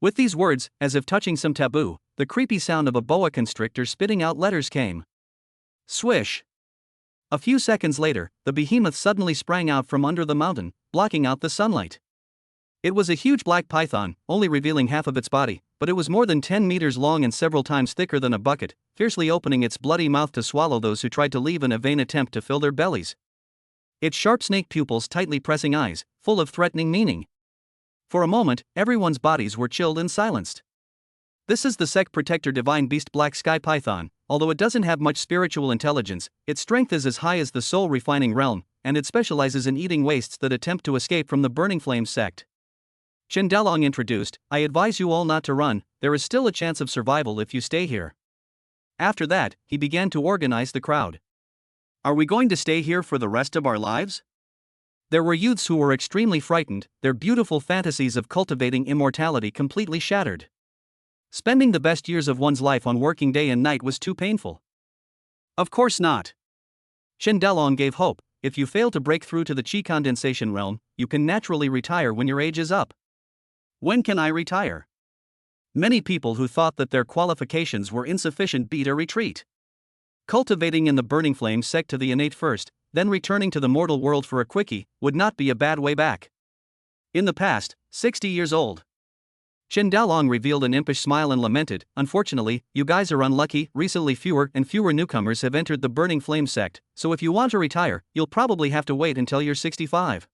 With these words, as if touching some taboo, the creepy sound of a boa constrictor spitting out letters came. Swish. A few seconds later, the behemoth suddenly sprang out from under the mountain, blocking out the sunlight. It was a huge black python, only revealing half of its body, but it was more than 10 meters long and several times thicker than a bucket, fiercely opening its bloody mouth to swallow those who tried to leave in a vain attempt to fill their bellies. Its sharp snake pupils tightly pressing eyes, full of threatening meaning. For a moment, everyone's bodies were chilled and silenced. This is the Sect Protector Divine Beast Black Sky Python. Although it doesn't have much spiritual intelligence, its strength is as high as the soul refining realm, and it specializes in eating wastes that attempt to escape from the Burning Flame Sect. Chen Dalong introduced, "I advise you all not to run, there is still a chance of survival if you stay here." After that, he began to organize the crowd. "Are we going to stay here for the rest of our lives?" There were youths who were extremely frightened, their beautiful fantasies of cultivating immortality completely shattered. Spending the best years of one's life on working day and night was too painful. "Of course not." Chen Dalong gave hope. "If you fail to break through to the Qi Condensation realm, you can naturally retire when your age is up." "When can I retire?" Many people who thought that their qualifications were insufficient beat a retreat. Cultivating in the Burning Flame Sect to the innate first, then returning to the mortal world for a quickie, would not be a bad way back. In the past, 60 years old. Chen Dalong revealed an impish smile and lamented, "Unfortunately, you guys are unlucky. Recently fewer and fewer newcomers have entered the Burning Flame Sect, so if you want to retire, you'll probably have to wait until you're 65.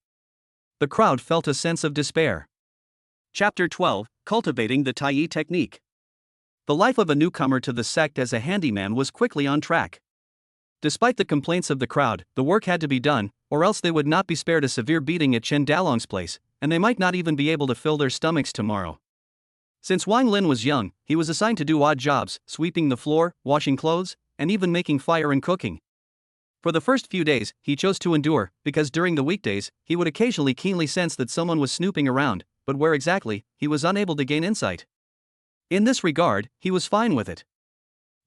The crowd felt a sense of despair. Chapter 12, Cultivating the Tai Technique. The life of a newcomer to the sect as a handyman was quickly on track. Despite the complaints of the crowd, the work had to be done, or else they would not be spared a severe beating at Chen Dalong's place, and they might not even be able to fill their stomachs tomorrow. Since Wang Lin was young, he was assigned to do odd jobs, sweeping the floor, washing clothes, and even making fire and cooking. For the first few days, he chose to endure, because during the weekdays, he would occasionally keenly sense that someone was snooping around, but where exactly, he was unable to gain insight. In this regard, he was fine with it.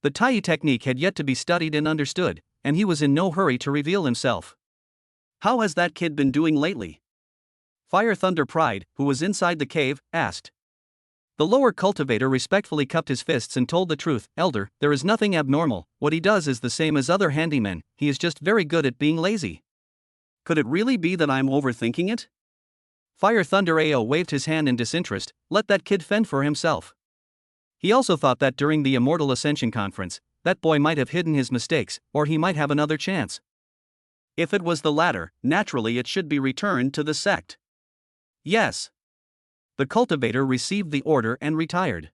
The Tai technique had yet to be studied and understood, and he was in no hurry to reveal himself. "How has that kid been doing lately?" Fire Thunder Pride, who was inside the cave, asked. The lower cultivator respectfully cupped his fists and told the truth, "Elder, there is nothing abnormal, what he does is the same as other handymen, he is just very good at being lazy." "Could it really be that I'm overthinking it?" Fire Thunder AO waved his hand in disinterest, "Let that kid fend for himself." He also thought that during the Immortal Ascension Conference, that boy might have hidden his mistakes, or he might have another chance. If it was the latter, naturally it should be returned to the sect. Yes. The cultivator received the order and retired.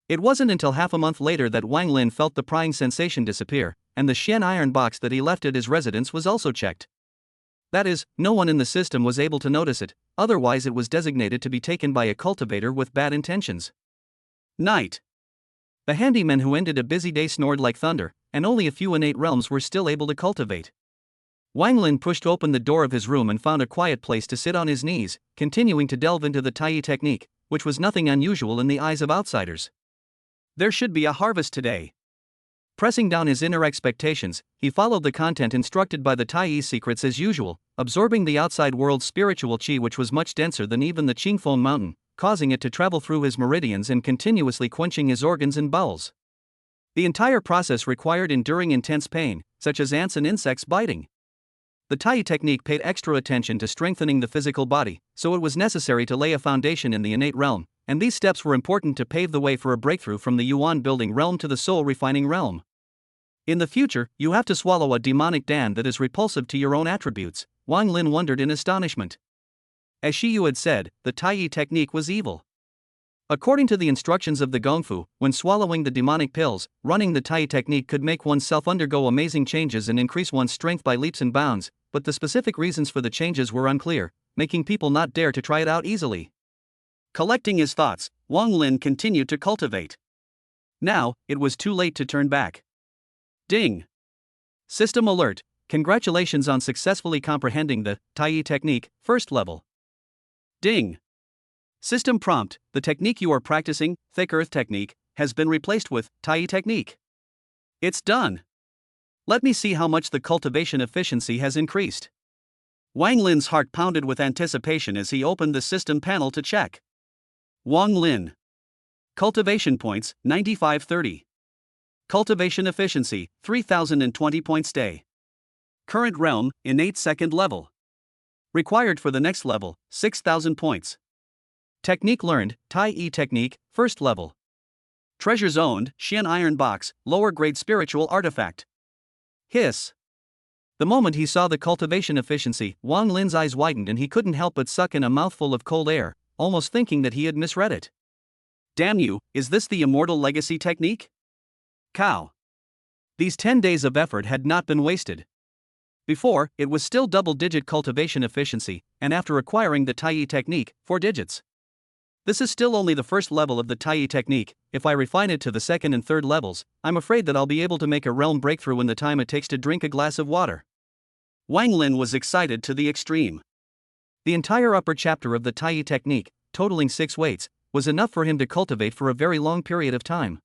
It wasn't until half a month later that Wang Lin felt the prying sensation disappear, and the Xian iron box that he left at his residence was also checked. That is, no one in the system was able to notice it, otherwise it was designated to be taken by a cultivator with bad intentions. Night. The handyman who ended a busy day snored like thunder, and only a few innate realms were still able to cultivate. Wang Lin pushed open the door of his room and found a quiet place to sit on his knees, continuing to delve into the Tai technique, which was nothing unusual in the eyes of outsiders. There should be a harvest today. Pressing down his inner expectations, he followed the content instructed by the Tai secrets as usual, absorbing the outside world's spiritual qi, which was much denser than even the Qingfeng mountain, causing it to travel through his meridians and continuously quenching his organs and bowels. The entire process required enduring intense pain, such as ants and insects biting. The Tai technique paid extra attention to strengthening the physical body, so it was necessary to lay a foundation in the innate realm, and these steps were important to pave the way for a breakthrough from the Yuan building realm to the soul refining realm. In the future, you have to swallow a demonic dan that is repulsive to your own attributes, Wang Lin wondered in astonishment. As Xiyue had said, the Tai technique was evil. According to the instructions of the Gongfu, when swallowing the demonic pills, running the Tai technique could make oneself undergo amazing changes and increase one's strength by leaps and bounds, but the specific reasons for the changes were unclear, making people not dare to try it out easily. Collecting his thoughts, Wang Lin continued to cultivate. Now, it was too late to turn back. Ding! System alert, congratulations on successfully comprehending the Tai technique, first level. Ding! System prompt, the technique you are practicing, thick earth technique, has been replaced with Tai technique. It's done. Let me see how much the cultivation efficiency has increased. Wang Lin's heart pounded with anticipation as he opened the system panel to check. Wang Lin. Cultivation points, 9530. Cultivation efficiency, 3020 points day. Current realm, innate second level. Required for the next level, 6000 points. Technique learned, Tai technique, first level. Treasures owned, Xian iron box, lower grade spiritual artifact. Hiss. The moment he saw the cultivation efficiency, Wang Lin's eyes widened and he couldn't help but suck in a mouthful of cold air, almost thinking that he had misread it. Damn you, is this the immortal legacy technique? Cow. These 10 days of effort had not been wasted. Before, it was still double-digit cultivation efficiency, and after acquiring the Tai technique, 4 digits. This is still only the first level of the Tai technique. If I refine it to the second and third levels, I'm afraid that I'll be able to make a realm breakthrough in the time it takes to drink a glass of water. Wang Lin was excited to the extreme. The entire upper chapter of the Tai technique, totaling 6 weights, was enough for him to cultivate for a very long period of time.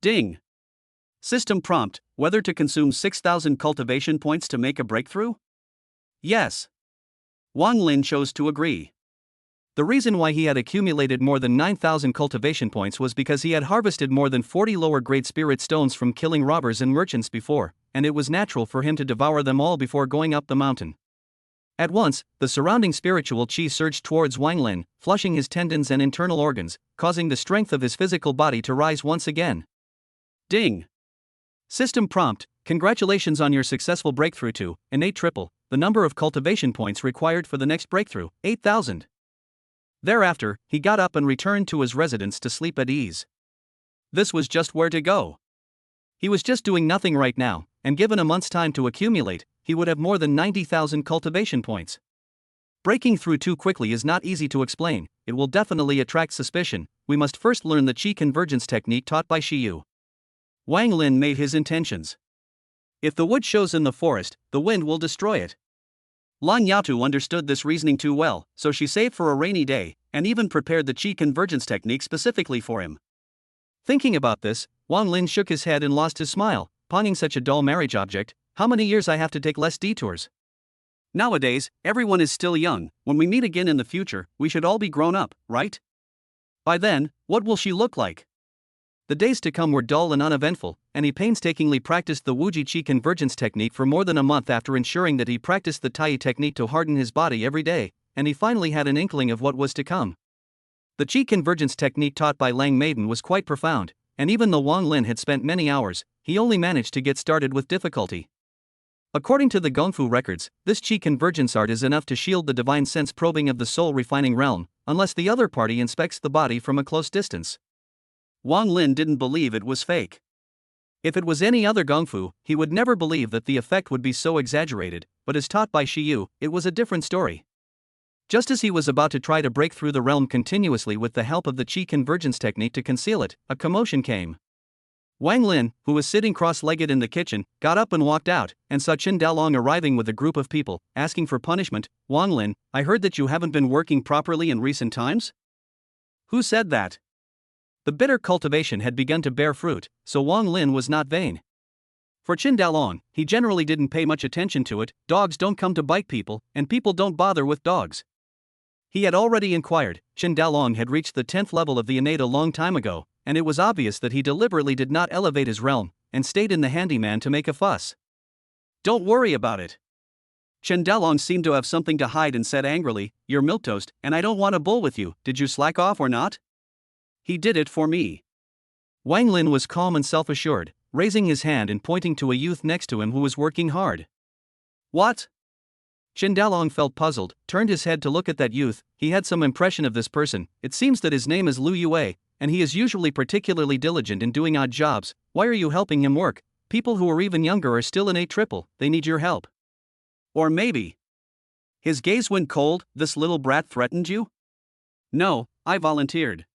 Ding! System prompt, whether to consume 6000 cultivation points to make a breakthrough? Yes. Wang Lin chose to agree. The reason why he had accumulated more than 9,000 cultivation points was because he had harvested more than 40 lower-grade spirit stones from killing robbers and merchants before, and it was natural for him to devour them all before going up the mountain. At once, the surrounding spiritual qi surged towards Wang Lin, flushing his tendons and internal organs, causing the strength of his physical body to rise once again. Ding! System prompt, congratulations on your successful breakthrough to innate triple, the number of cultivation points required for the next breakthrough, 8,000. Thereafter, he got up and returned to his residence to sleep at ease. This was just where to go. He was just doing nothing right now, and given a month's time to accumulate, he would have more than 90,000 cultivation points. Breaking through too quickly is not easy to explain, it will definitely attract suspicion. We must first learn the Qi convergence technique taught by Xiyue. Wang Lin made his intentions. If the wood shows in the forest, the wind will destroy it. Lan Yaotu understood this reasoning too well, so she saved for a rainy day, and even prepared the Qi convergence technique specifically for him. Thinking about this, Wang Lin shook his head and lost his smile, pawning such a dull marriage object. How many years I have to take less detours? Nowadays, everyone is still young. When we meet again in the future, we should all be grown up, right? By then, what will she look like? The days to come were dull and uneventful, and he painstakingly practiced the Wuji Qi convergence technique for more than a month after ensuring that he practiced the Tai technique to harden his body every day, and he finally had an inkling of what was to come. The Qi convergence technique taught by Lang Maiden was quite profound, and even though Wang Lin had spent many hours, he only managed to get started with difficulty. According to the Gongfu records, this Qi convergence art is enough to shield the divine sense probing of the soul refining realm, unless the other party inspects the body from a close distance. Wang Lin didn't believe it was fake. If it was any other Gongfu, he would never believe that the effect would be so exaggerated, but as taught by Xiyue, it was a different story. Just as he was about to try to break through the realm continuously with the help of the Qi convergence technique to conceal it, a commotion came. Wang Lin, who was sitting cross-legged in the kitchen, got up and walked out, and saw Chen Dalong arriving with a group of people, asking for punishment. "Wang Lin, I heard that you haven't been working properly in recent times?" Who said that? The bitter cultivation had begun to bear fruit, so Wang Lin was not vain. For Chen Dalong, he generally didn't pay much attention to it. Dogs don't come to bite people, and people don't bother with dogs. He had already inquired. Chen Dalong had reached the 10th level of the innate a long time ago, and it was obvious that he deliberately did not elevate his realm, and stayed in the handyman to make a fuss. "Don't worry about it." Chen Dalong seemed to have something to hide and said angrily, "You're milquetoast, and I don't want to bull with you. Did you slack off or not?" "He did it for me." Wang Lin was calm and self-assured, raising his hand and pointing to a youth next to him who was working hard. "What?" Chen Dalong felt puzzled, turned his head to look at that youth. He had some impression of this person. It seems that his name is Xiyue, and he is usually particularly diligent in doing odd jobs. Why are you helping him work? People who are even younger are still in a triple, they need your help. Or maybe. His gaze went cold. "This little brat threatened you?" "No, I volunteered."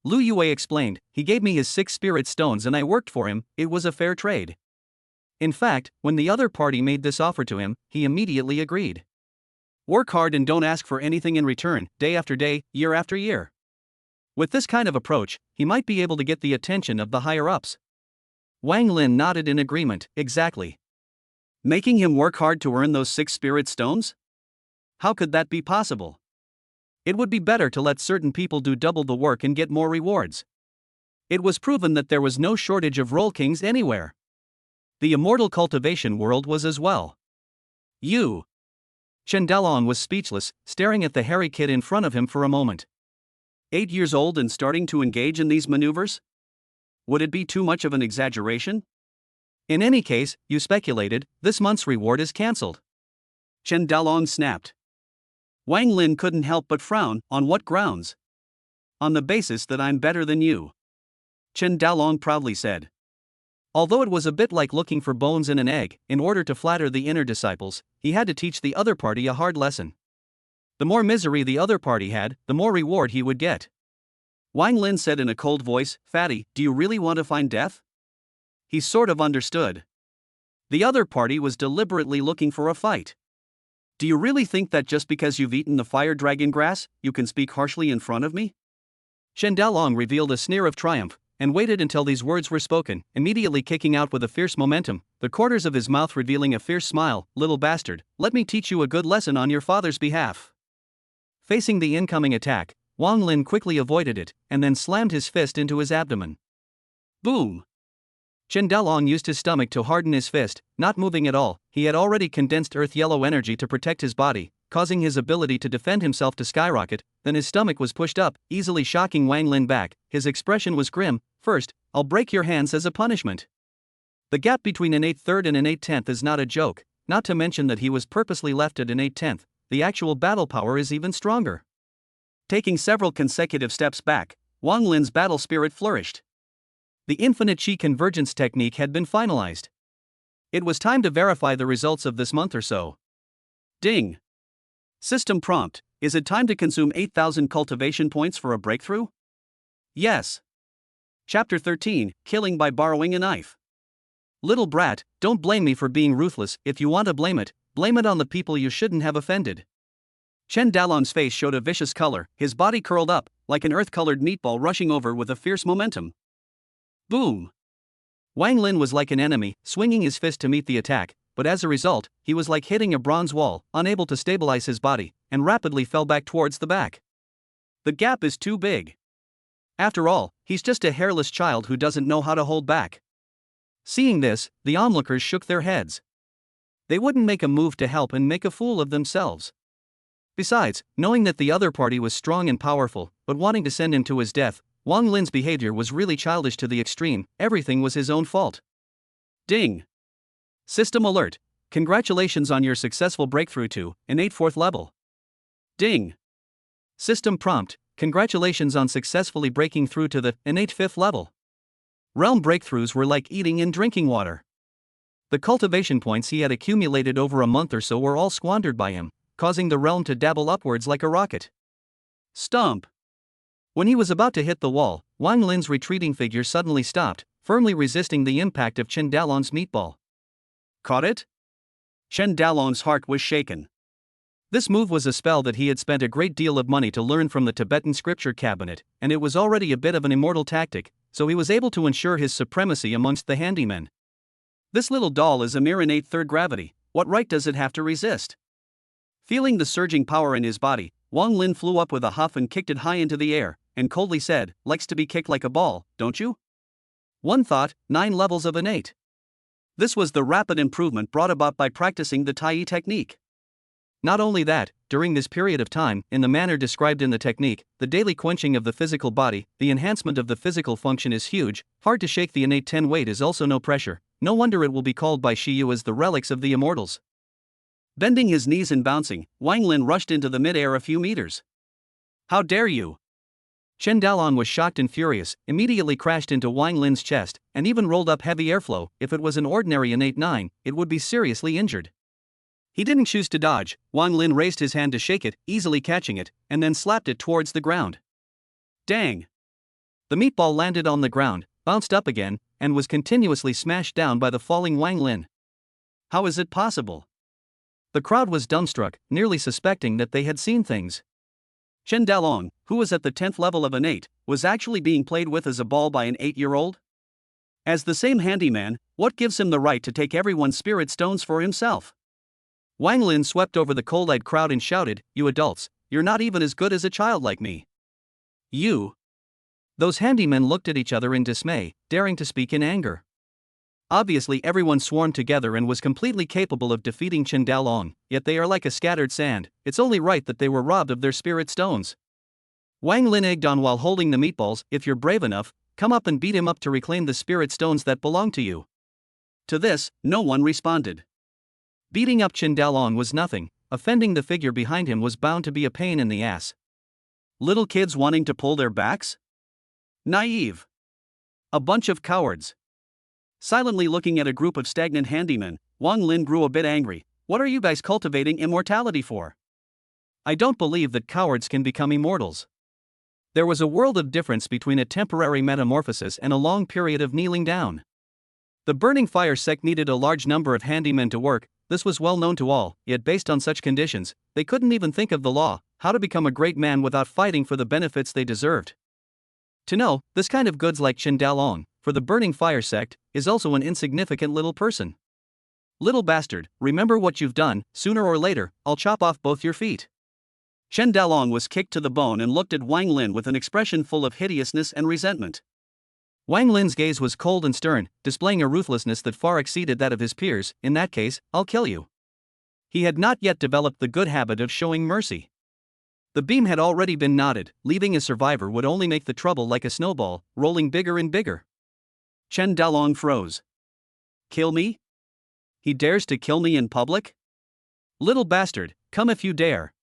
Xiyue explained. "He gave me his 6 spirit stones and I worked for him. It was a fair trade." In fact, when the other party made this offer to him, he immediately agreed. Work hard and don't ask for anything in return, day after day, year after year. With this kind of approach, he might be able to get the attention of the higher-ups. Wang Lin nodded in agreement. Exactly. Making him work hard to earn those 6 spirit stones? How could that be possible? It would be better to let certain people do double the work and get more rewards. It was proven that there was no shortage of role kings anywhere. The immortal cultivation world was as well. You. Chen Dalong was speechless, staring at the hairy kid in front of him for a moment. 8 years old and starting to engage in these maneuvers? Would it be too much of an exaggeration? In any case, you speculated, this month's reward is cancelled. Chen Dalong snapped. Wang Lin couldn't help but frown. On what grounds? On the basis that I'm better than you. Chen Dalong proudly said. Although it was a bit like looking for bones in an egg, in order to flatter the inner disciples, he had to teach the other party a hard lesson. The more misery the other party had, the more reward he would get. Wang Lin said in a cold voice, "Fatty, do you really want to find death?" He sort of understood. The other party was deliberately looking for a fight. "Do you really think that just because you've eaten the fire dragon grass, you can speak harshly in front of me?" Chen Dalong revealed a sneer of triumph, and waited until these words were spoken, immediately kicking out with a fierce momentum, the corners of his mouth revealing a fierce smile. "Little bastard, let me teach you a good lesson on your father's behalf." Facing the incoming attack, Wang Lin quickly avoided it, and then slammed his fist into his abdomen. Boom! Chen Dalong used his stomach to harden his fist, not moving at all. He had already condensed earth yellow energy to protect his body, causing his ability to defend himself to skyrocket. Then his stomach was pushed up, easily shocking Wang Lin back. His expression was grim. "First, I'll break your hands as a punishment." The gap between innate 3rd and innate 10th is not a joke, not to mention that he was purposely left at innate 10th. The actual battle power is even stronger. Taking several consecutive steps back, Wang Lin's battle spirit flourished. The infinite Qi convergence technique had been finalized. It was time to verify the results of this month or so. Ding! System prompt: is it time to consume 8,000 cultivation points for a breakthrough? Yes. Chapter 13, Killing by Borrowing a Knife. Little brat, don't blame me for being ruthless. If you want to blame it on the people you shouldn't have offended. Chen Dalong's face showed a vicious color, his body curled up, like an earth-colored meatball rushing over with a fierce momentum. Boom! Wang Lin was like an enemy, swinging his fist to meet the attack, but as a result, he was like hitting a bronze wall, unable to stabilize his body, and rapidly fell back towards the back. The gap is too big. After all, he's just a hairless child who doesn't know how to hold back. Seeing this, the onlookers shook their heads. They wouldn't make a move to help and make a fool of themselves. Besides, knowing that the other party was strong and powerful, but wanting to send him to his death, Wang Lin's behavior was really childish to the extreme. Everything was his own fault. Ding! System alert. Congratulations on your successful breakthrough to Innate 4th level. Ding. System prompt, congratulations on successfully breaking through to the Innate 5th level. Realm breakthroughs were like eating and drinking water. The cultivation points he had accumulated over a month or so were all squandered by him, causing the realm to dabble upwards like a rocket. Stomp. When he was about to hit the wall, Wang Lin's retreating figure suddenly stopped, firmly resisting the impact of Chen Dalong's meatball. Caught it? Chen Dalong's heart was shaken. This move was a spell that he had spent a great deal of money to learn from the Tibetan scripture cabinet, and it was already a bit of an immortal tactic, so he was able to ensure his supremacy amongst the handymen. This little doll is a mere innate third gravity, what right does it have to resist? Feeling the surging power in his body, Wang Lin flew up with a huff and kicked it high into the air, and coldly said, "Likes to be kicked like a ball, don't you?" One thought, 9 levels of innate. This was the rapid improvement brought about by practicing the Tai technique. Not only that, during this period of time, in the manner described in the technique, the daily quenching of the physical body, the enhancement of the physical function is huge, hard to shake the innate 10 weight is also no pressure, no wonder it will be called by Xiyue as the relics of the immortals. Bending his knees and bouncing, Wang Lin rushed into the mid-air a few meters. "How dare you!" Chen Dalong was shocked and furious, immediately crashed into Wang Lin's chest, and even rolled up heavy airflow. If it was an ordinary innate 9, it would be seriously injured. He didn't choose to dodge. Wang Lin raised his hand to shake it, easily catching it, and then slapped it towards the ground. Dang! The meatball landed on the ground, bounced up again, and was continuously smashed down by the falling Wang Lin. How is it possible? The crowd was dumbstruck, nearly suspecting that they had seen things. Chen Dalong, who was at the 10th level of innate, was actually being played with as a ball by an 8-year-old? As the same handyman, what gives him the right to take everyone's spirit stones for himself? Wang Lin swept over the cold-eyed crowd and shouted, "You adults, you're not even as good as a child like me." You! Those handymen looked at each other in dismay, daring to speak in anger. Obviously everyone swarmed together and was completely capable of defeating Chen Dalong, yet they are like a scattered sand, it's only right that they were robbed of their spirit stones. Wang Lin egged on while holding the meatballs, "If you're brave enough, come up and beat him up to reclaim the spirit stones that belong to you." To this, no one responded. Beating up Chen Dalong was nothing, offending the figure behind him was bound to be a pain in the ass. Little kids wanting to pull their backs? Naive. A bunch of cowards. Silently looking at a group of stagnant handymen, Wang Lin grew a bit angry. What are you guys cultivating immortality for? I don't believe that cowards can become immortals. There was a world of difference between a temporary metamorphosis and a long period of kneeling down. The Burning Fire Sect needed a large number of handymen to work, this was well known to all, yet based on such conditions, they couldn't even think of the law, how to become a great man without fighting for the benefits they deserved. To know, this kind of goods like Chen Dalong, for the Burning Fire Sect, is also an insignificant little person. Little bastard, remember what you've done, sooner or later, I'll chop off both your feet. Chen Dalong was kicked to the bone and looked at Wang Lin with an expression full of hideousness and resentment. Wang Lin's gaze was cold and stern, displaying a ruthlessness that far exceeded that of his peers. "In that case, I'll kill you." He had not yet developed the good habit of showing mercy. The beam had already been knotted, leaving a survivor would only make the trouble like a snowball, rolling bigger and bigger. Chen Dalong froze. Kill me? He dares to kill me in public? Little bastard, come if you dare.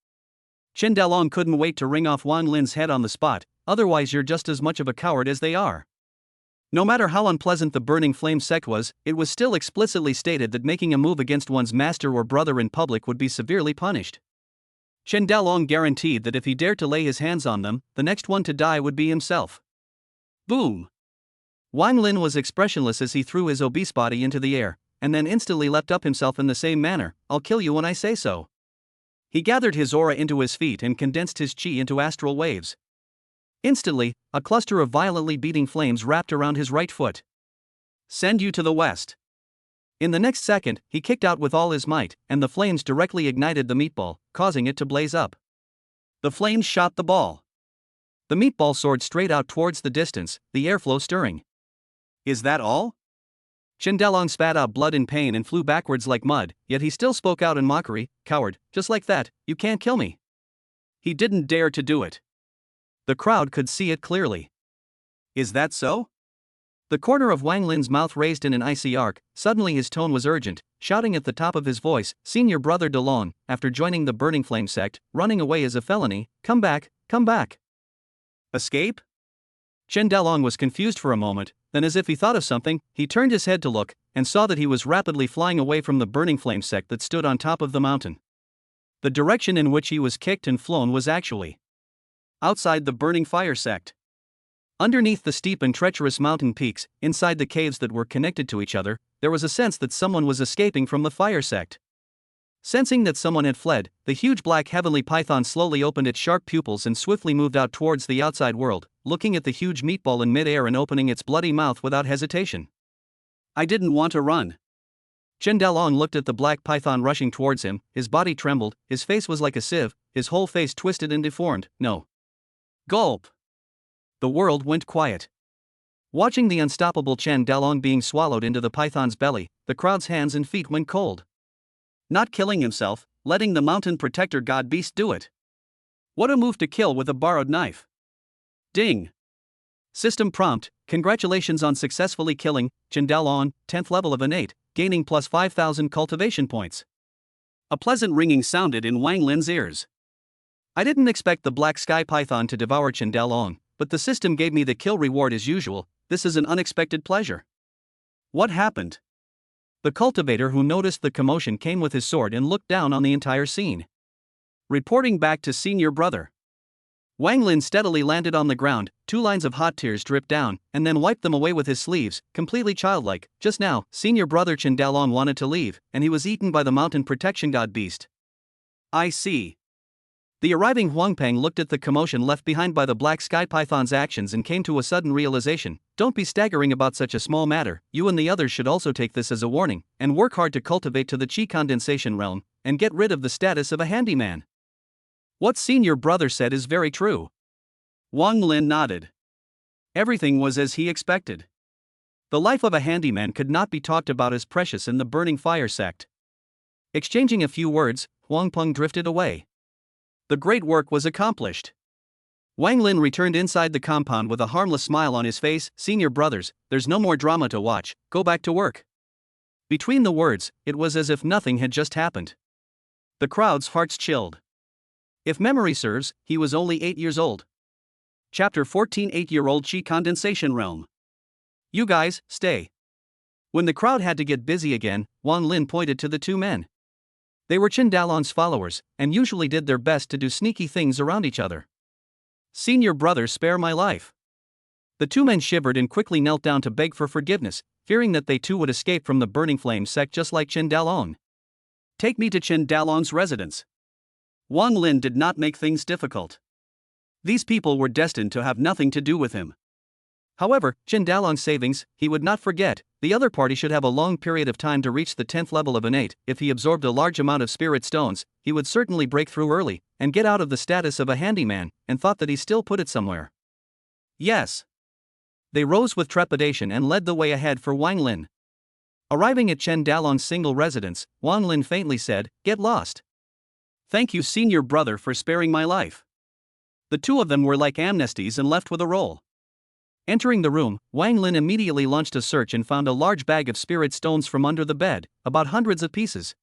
Chen Dalong couldn't wait to ring off Wang Lin's head on the spot, otherwise you're just as much of a coward as they are. No matter how unpleasant the Burning Flame Sect was, it was still explicitly stated that making a move against one's master or brother in public would be severely punished. Chen Dalong guaranteed that if he dared to lay his hands on them, the next one to die would be himself. Boom! Wang Lin was expressionless as he threw his obese body into the air, and then instantly leapt up himself in the same manner. "I'll kill you when I say so." He gathered his aura into his feet and condensed his qi into astral waves. Instantly, a cluster of violently beating flames wrapped around his right foot. "Send you to the west." In the next second, he kicked out with all his might, and the flames directly ignited the meatball, causing it to blaze up. The flames shot the ball. The meatball soared straight out towards the distance, the airflow stirring. Is that all? Chen Dalong spat out blood in pain and flew backwards like mud, yet he still spoke out in mockery, "Coward, just like that, you can't kill me." He didn't dare to do it. The crowd could see it clearly. Is that so? The corner of Wang Lin's mouth raised in an icy arc. Suddenly his tone was urgent, shouting at the top of his voice, "Senior brother Dalong, after joining the Burning Flame sect, running away is a felony, come back, come back." Escape? Chen Dalong was confused for a moment, then as if he thought of something, he turned his head to look, and saw that he was rapidly flying away from the Burning Flame sect that stood on top of the mountain. The direction in which he was kicked and flown was actually outside the Burning Fire sect. Underneath the steep and treacherous mountain peaks, inside the caves that were connected to each other, there was a sense that someone was escaping from the fire sect. Sensing that someone had fled, the huge black heavenly python slowly opened its sharp pupils and swiftly moved out towards the outside world, looking at the huge meatball in midair and opening its bloody mouth without hesitation. I didn't want to run. Chen Dalong looked at the black python rushing towards him, his body trembled, his face was like a sieve, his whole face twisted and deformed. No. Gulp. The world went quiet. Watching the unstoppable Chen Dalong being swallowed into the python's belly, the crowd's hands and feet went cold. Not killing himself, letting the mountain protector god beast do it. What a move to kill with a borrowed knife. Ding. System prompt: congratulations on successfully killing Chen Dalong, 10th level of Innate, gaining plus 5,000 cultivation points. A pleasant ringing sounded in Wang Lin's ears. I didn't expect the black sky python to devour Chen Dalong, but the system gave me the kill reward as usual. This is an unexpected pleasure. What happened? The cultivator who noticed the commotion came with his sword and looked down on the entire scene. Reporting back to senior brother. Wang Lin steadily landed on the ground, 2 lines of hot tears dripped down, and then wiped them away with his sleeves, completely childlike. Just now, senior brother Chen Dalong wanted to leave, and he was eaten by the mountain protection god beast. I see. The arriving Huangpeng looked at the commotion left behind by the black sky python's actions and came to a sudden realization. Don't be staggering about such a small matter, you and the others should also take this as a warning, and work hard to cultivate to the Qi Condensation realm, and get rid of the status of a handyman. What senior brother said is very true. Wang Lin nodded. Everything was as he expected. The life of a handyman could not be talked about as precious in the Burning Fire sect. Exchanging a few words, Huangpeng drifted away. The great work was accomplished. Wang Lin returned inside the compound with a harmless smile on his face. Senior brothers, there's no more drama to watch, go back to work. Between the words, it was as if nothing had just happened. The crowd's hearts chilled. If memory serves, he was only 8 years old. Chapter 14: 8-year-old Qi Condensation Realm. You guys, stay. When the crowd had to get busy again, Wang Lin pointed to the 2 men. They were Chen Dalong's followers, and usually did their best to do sneaky things around each other. Senior brother, spare my life. The 2 men shivered and quickly knelt down to beg for forgiveness, fearing that they too would escape from the Burning Flame sect just like Chen Dalong. Take me to Chen Dalong's residence. Wang Lin did not make things difficult. These people were destined to have nothing to do with him. However, Chen Dalong's savings, he would not forget. The other party should have a long period of time to reach the 10th level of Innate. If he absorbed a large amount of spirit stones, he would certainly break through early, and get out of the status of a handyman, and thought that he still put it somewhere. Yes. They rose with trepidation and led the way ahead for Wang Lin. Arriving at Chen Dalong's single residence, Wang Lin faintly said, "Get lost." Thank you, senior brother, for sparing my life. The 2 of them were like amnesties and left with a roll. Entering the room, Wang Lin immediately launched a search and found a large bag of spirit stones from under the bed, about hundreds of pieces.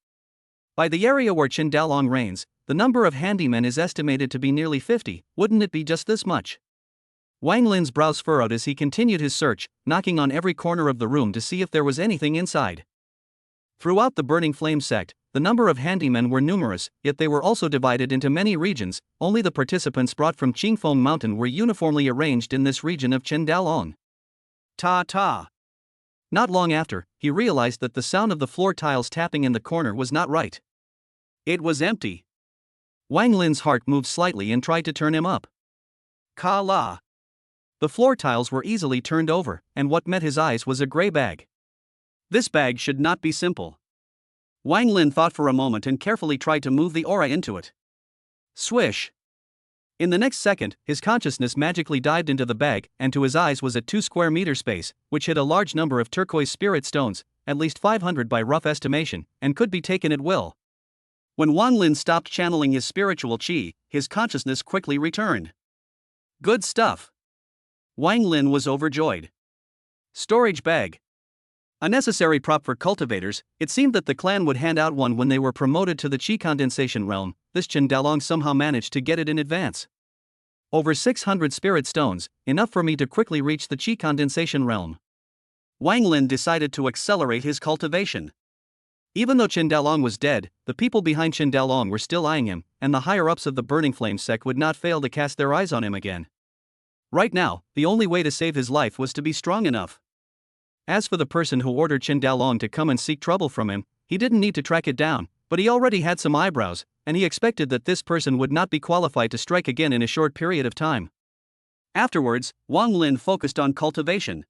By the area where Chen Dalong reigns, the number of handymen is estimated to be nearly 50, wouldn't it be just this much? Wang Lin's brows furrowed as he continued his search, knocking on every corner of the room to see if there was anything inside. Throughout the Burning Flame sect, the number of handymen were numerous, yet they were also divided into many regions. Only the participants brought from Qingfeng mountain were uniformly arranged in this region of Chen Dalong. Ta. Not long after, he realized that the sound of the floor tiles tapping in the corner was not right. It was empty. Wang Lin's heart moved slightly and tried to turn him up. Ka-la. The floor tiles were easily turned over, and what met his eyes was a gray bag. This bag should not be simple. Wang Lin thought for a moment and carefully tried to move the aura into it. Swish. In the next second, his consciousness magically dived into the bag, and to his eyes was a 2 square meter space, which hid a large number of turquoise spirit stones, at least 500 by rough estimation, and could be taken at will. When Wang Lin stopped channeling his spiritual qi, his consciousness quickly returned. Good stuff. Wang Lin was overjoyed. Storage bag. A necessary prop for cultivators, it seemed that the clan would hand out one when they were promoted to the Qi Condensation realm. This Chen Dalong somehow managed to get it in advance. Over 600 spirit stones, enough for me to quickly reach the Qi Condensation realm. Wang Lin decided to accelerate his cultivation. Even though Chen Dalong was dead, the people behind Chen Dalong were still eyeing him, and the higher-ups of the Burning Flame Sect would not fail to cast their eyes on him again. Right now, the only way to save his life was to be strong enough. As for the person who ordered Chen Dalong to come and seek trouble from him, he didn't need to track it down, but he already had some eyebrows, and he expected that this person would not be qualified to strike again in a short period of time. Afterwards, Wang Lin focused on cultivation.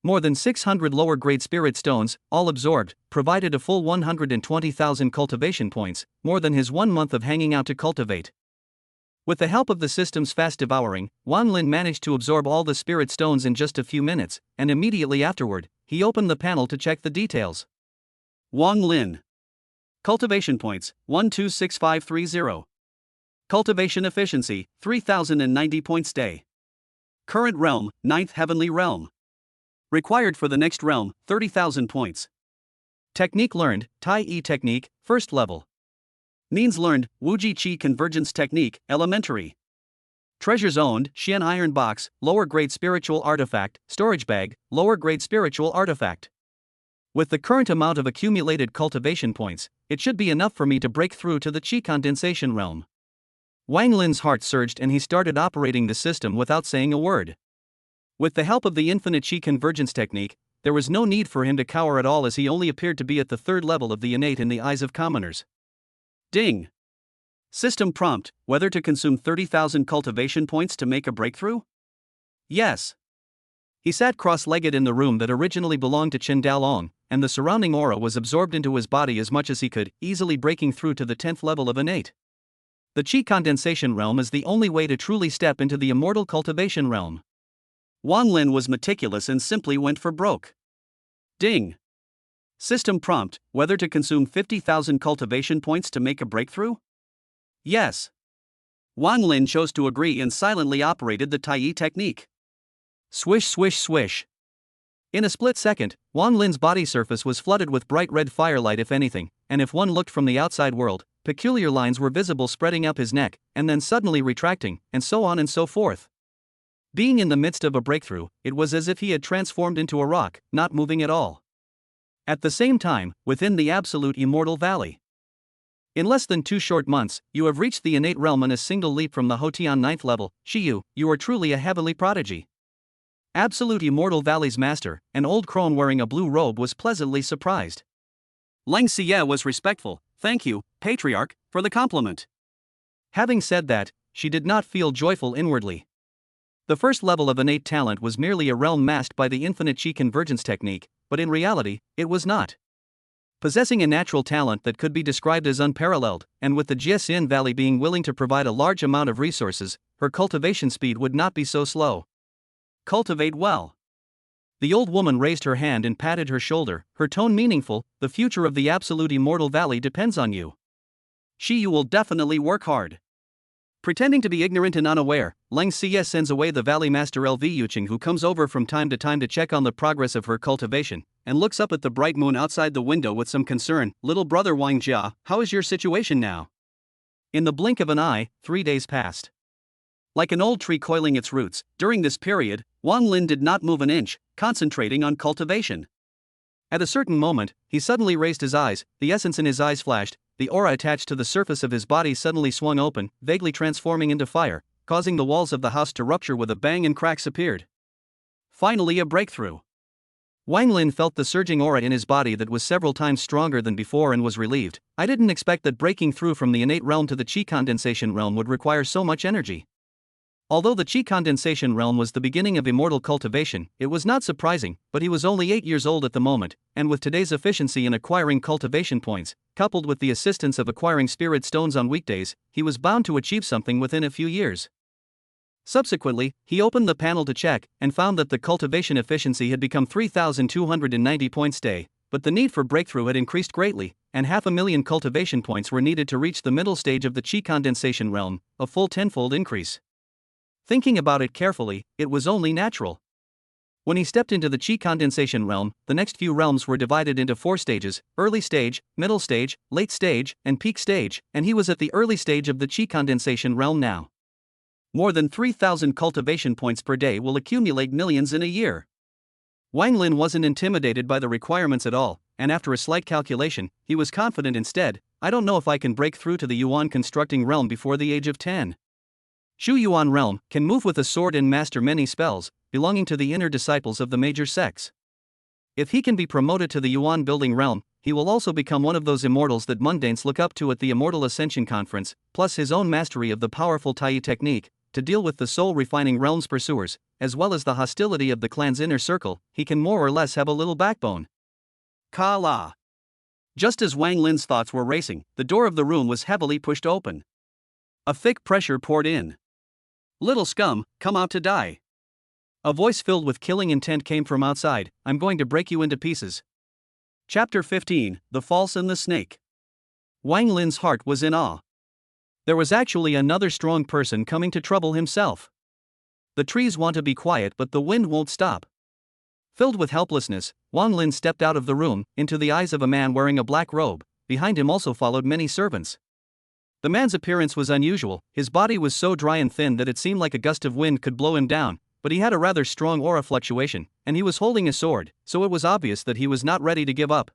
More than 600 lower-grade spirit stones, all absorbed, provided a full 120,000 cultivation points, more than his 1 month of hanging out to cultivate. With the help of the system's fast devouring, Wang Lin managed to absorb all the spirit stones in just a few minutes, and immediately afterward, he opened the panel to check the details. Wang Lin. Cultivation points, 126530. Cultivation efficiency, 3090 points day. Current realm, 9th heavenly realm. Required for the next realm, 30,000 points. Technique learned, Tai Yi technique, 1st level. Means learned, Wuji Qi Convergence Technique, elementary. Treasures owned, Xian Iron Box, lower grade spiritual artifact, storage bag, lower grade spiritual artifact. With the current amount of accumulated cultivation points, it should be enough for me to break through to the Qi Condensation realm. Wang Lin's heart surged and he started operating the system without saying a word. With the help of the infinite Qi Convergence Technique, there was no need for him to cower at all as he only appeared to be at the 3rd level of the innate in the eyes of commoners. Ding. System prompt, whether to consume 30,000 cultivation points to make a breakthrough? Yes. He sat cross-legged in the room that originally belonged to Chen Dalong, and the surrounding aura was absorbed into his body as much as he could, easily breaking through to the 10th level of innate. The Qi Condensation realm is the only way to truly step into the immortal cultivation realm. Wang Lin was meticulous and simply went for broke. Ding. System prompt, whether to consume 50,000 cultivation points to make a breakthrough? Yes. Wang Lin chose to agree and silently operated the Tai Yi technique. Swish swish swish. In a split second, Wang Lin's body surface was flooded with bright red firelight if anything, and if one looked from the outside world, peculiar lines were visible spreading up his neck, and then suddenly retracting, and so on and so forth. Being in the midst of a breakthrough, it was as if he had transformed into a rock, not moving at all. At the same time, within the absolute immortal valley. In less than 2 short months, you have reached the innate realm in a single leap from the Hotian 9th level. Xiyue, you are truly a heavenly prodigy. Absolute immortal valley's master, an old crone wearing a blue robe, was pleasantly surprised. Lang Xiyue was respectful. Thank you, patriarch, for the compliment. Having said that, she did not feel joyful inwardly. The 1st level of innate talent was merely a realm masked by the infinite Qi Convergence Technique, but in reality, it was not. Possessing a natural talent that could be described as unparalleled, and with the Jiaxin Valley being willing to provide a large amount of resources, her cultivation speed would not be so slow. Cultivate well. The old woman raised her hand and patted her shoulder, her tone meaningful. The future of the absolute immortal valley depends on you. Xiyue will definitely work hard. Pretending to be ignorant and unaware, Lang Xiyue sends away the Valley Master Lv Yuqing, who comes over from time to time to check on the progress of her cultivation, and looks up at the bright moon outside the window with some concern. Little brother Wang Jia, how is your situation now? In the blink of an eye, 3 days passed. Like an old tree coiling its roots, during this period, Wang Lin did not move an inch, concentrating on cultivation. At a certain moment, he suddenly raised his eyes, the essence in his eyes flashed, the aura attached to the surface of his body suddenly swung open, vaguely transforming into fire, causing the walls of the house to rupture with a bang and cracks appeared. Finally a breakthrough. Wang Lin felt the surging aura in his body that was several times stronger than before and was relieved. I didn't expect that breaking through from the innate realm to the Qi Condensation realm would require so much energy. Although the Qi Condensation realm was the beginning of immortal cultivation, it was not surprising, but he was only 8 years old at the moment, and with today's efficiency in acquiring cultivation points, coupled with the assistance of acquiring spirit stones on weekdays, he was bound to achieve something within a few years. Subsequently, he opened the panel to check, and found that the cultivation efficiency had become 3,290 points day, but the need for breakthrough had increased greatly, and 500,000 cultivation points were needed to reach the middle stage of the Qi Condensation realm, a full tenfold increase. Thinking about it carefully, it was only natural. When he stepped into the Qi Condensation realm, the next few realms were divided into 4 stages: early stage, middle stage, late stage, and peak stage, and he was at the early stage of the Qi Condensation realm now. More than 3,000 cultivation points per day will accumulate millions in a year. Wang Lin wasn't intimidated by the requirements at all, and after a slight calculation, he was confident instead. I don't know if I can break through to the Yuan constructing realm before the age of 10. Shu Yuan realm can move with a sword and master many spells, belonging to the inner disciples of the major sects. If he can be promoted to the Yuan building realm, he will also become one of those immortals that mundanes look up to at the immortal Ascension Conference, plus his own mastery of the powerful Tai technique to deal with the soul-refining realm's pursuers, as well as the hostility of the clan's inner circle. He can more or less have a little backbone. Ka-la. Just as Wang Lin's thoughts were racing, the door of the room was heavily pushed open. A thick pressure poured in. "Little scum, come out to die." A voice filled with killing intent came from outside. "I'm going to break you into pieces." Chapter 15, The False and the Snake. Wang Lin's heart was in awe. There was actually another strong person coming to trouble himself. The trees want to be quiet, but the wind won't stop. Filled with helplessness, Wang Lin stepped out of the room, into the eyes of a man wearing a black robe. Behind him also followed many servants. The man's appearance was unusual. His body was so dry and thin that it seemed like a gust of wind could blow him down, but he had a rather strong aura fluctuation, and he was holding a sword, so it was obvious that he was not ready to give up.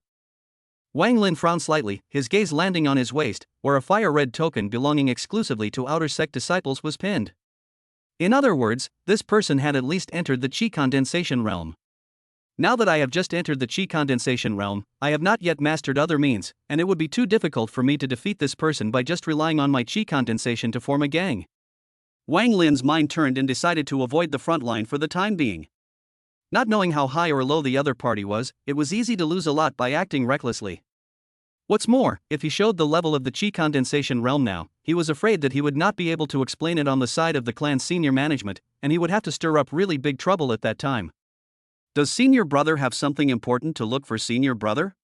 Wang Lin frowned slightly, his gaze landing on his waist, where a fire-red token belonging exclusively to outer sect disciples was pinned. In other words, this person had at least entered the Qi Condensation realm. Now that I have just entered the Qi Condensation realm, I have not yet mastered other means, and it would be too difficult for me to defeat this person by just relying on my Qi Condensation to form a gang. Wang Lin's mind turned and decided to avoid the front line for the time being. Not knowing how high or low the other party was, it was easy to lose a lot by acting recklessly. What's more, if he showed the level of the Qi Condensation realm now, he was afraid that he would not be able to explain it on the side of the clan's senior management, and he would have to stir up really big trouble at that time. Does senior brother have something important to look for senior brother?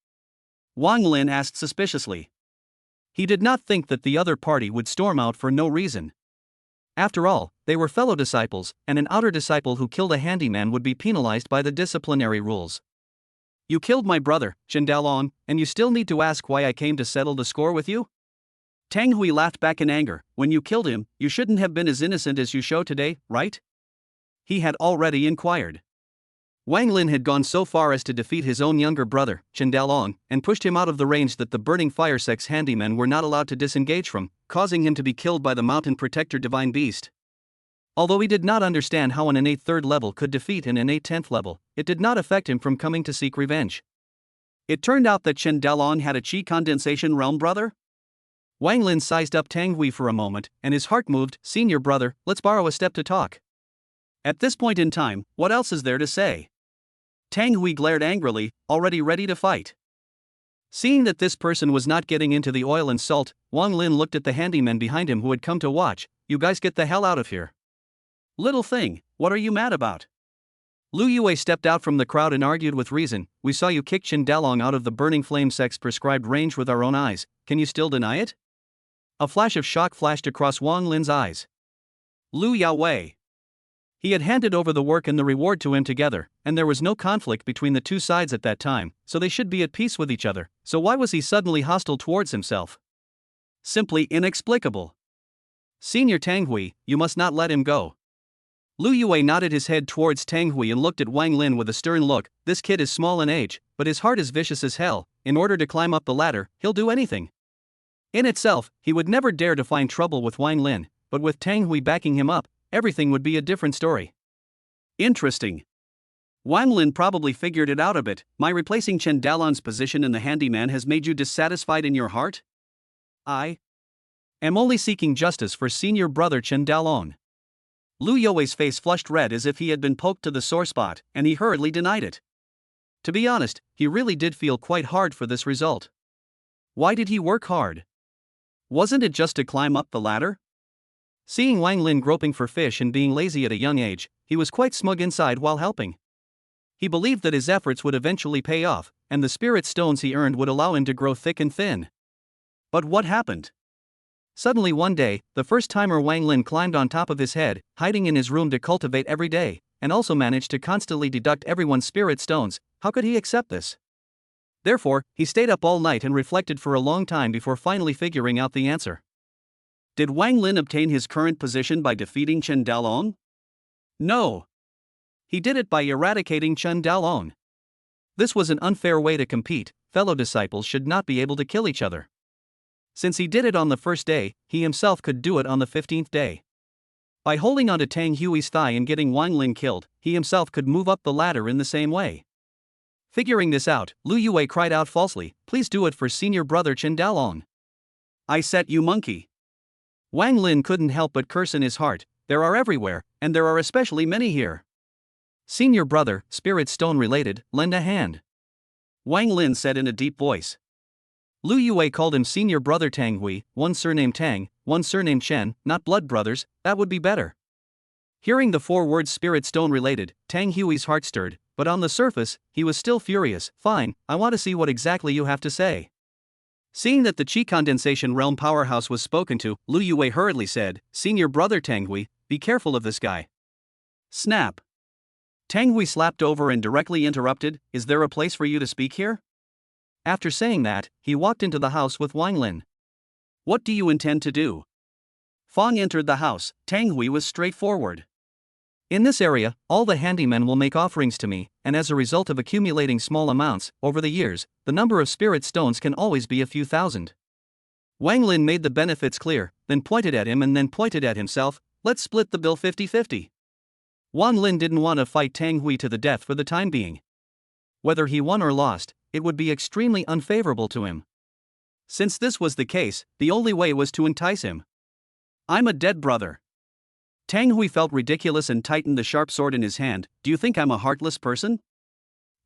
Wang Lin asked suspiciously. He did not think that the other party would storm out for no reason. After all, they were fellow disciples, and an outer disciple who killed a handyman would be penalized by the disciplinary rules. You killed my brother, Chen Dalong, and you still need to ask why I came to settle the score with you? Tang Hui laughed back in anger. When you killed him, you shouldn't have been as innocent as you show today, right? He had already inquired. Wang Lin had gone so far as to defeat his own younger brother, Chen Dalong, and pushed him out of the range that the burning fire sect's handymen were not allowed to disengage from, causing him to be killed by the mountain protector divine beast. Although he did not understand how an innate 3rd level could defeat an innate 10th level, it did not affect him from coming to seek revenge. It turned out that Chen Dalong had a Qi Condensation realm brother? Wang Lin sized up Tang Hui for a moment, and his heart moved. Senior brother, let's borrow a step to talk. At this point in time, what else is there to say? Tang Hui glared angrily, already ready to fight. Seeing that this person was not getting into the oil and salt, Wang Lin looked at the handyman behind him who had come to watch. You guys get the hell out of here. Little thing, what are you mad about? Xiyue stepped out from the crowd and argued with reason. We saw you kick Chen Dalong out of the Burning Flame Sect's prescribed range with our own eyes. Can you still deny it? A flash of shock flashed across Wang Lin's eyes. Xiyue. He had handed over the work and the reward to him together, and there was no conflict between the two sides at that time, so they should be at peace with each other. So why was he suddenly hostile towards himself? Simply inexplicable. Senior Tang Hui, you must not let him go. Xiyue nodded his head towards Tang Hui and looked at Wang Lin with a stern look. This kid is small in age, but his heart is vicious as hell. In order to climb up the ladder, he'll do anything. In itself, he would never dare to find trouble with Wang Lin, but with Tang Hui backing him up, everything would be a different story. Interesting. Wang Lin probably figured it out a bit. My replacing Chen Dalong's position in the handyman has made you dissatisfied in your heart? I am only seeking justice for senior brother Chen Dalong. Xiyue's face flushed red as if he had been poked to the sore spot, and he hurriedly denied it. To be honest, he really did feel quite hard for this result. Why did he work hard? Wasn't it just to climb up the ladder? Seeing Wang Lin groping for fish and being lazy at a young age, he was quite smug inside while helping. He believed that his efforts would eventually pay off, and the spirit stones he earned would allow him to grow thick and thin. But what happened? Suddenly one day, the first-timer Wang Lin climbed on top of his head, hiding in his room to cultivate every day, and also managed to constantly deduct everyone's spirit stones. How could he accept this? Therefore, he stayed up all night and reflected for a long time before finally figuring out the answer. Did Wang Lin obtain his current position by defeating Chen Dalong? No. He did it by eradicating Chen Dalong. This was an unfair way to compete. Fellow disciples should not be able to kill each other. Since he did it on the first day, he himself could do it on the 15th day. By holding onto Tang Hui's thigh and getting Wang Lin killed, he himself could move up the ladder in the same way. Figuring this out, Lu Yue cried out falsely, "Please do it for senior brother Chen Dalong." I set you monkey. Wang Lin couldn't help but curse in his heart. There are everywhere, and there are especially many here. Senior brother, spirit stone related, lend a hand. Wang Lin said in a deep voice. Lu Yue called him senior brother Tang Hui, one surname Tang, one surname Chen, not blood brothers, that would be better. Hearing the 4 words spirit stone related, Tang Hui's heart stirred, but on the surface, he was still furious. Fine, I want to see what exactly you have to say. Seeing that the Qi Condensation realm powerhouse was spoken to, Lu Yue hurriedly said, "Senior brother Tang Hui, be careful of this guy." Snap. Tang Hui slapped over and directly interrupted, "Is there a place for you to speak here?" After saying that, he walked into the house with Wang Lin. What do you intend to do? Fang entered the house. Tang Hui was straightforward. In this area, all the handymen will make offerings to me, and as a result of accumulating small amounts, over the years, the number of spirit stones can always be a few thousand. Wang Lin made the benefits clear, then pointed at him and then pointed at himself. Let's split the bill 50-50. Wang Lin didn't want to fight Tang Hui to the death for the time being. Whether he won or lost, it would be extremely unfavorable to him. Since this was the case, the only way was to entice him. I'm a dead brother. Tang Hui felt ridiculous and tightened the sharp sword in his hand. Do you think I'm a heartless person?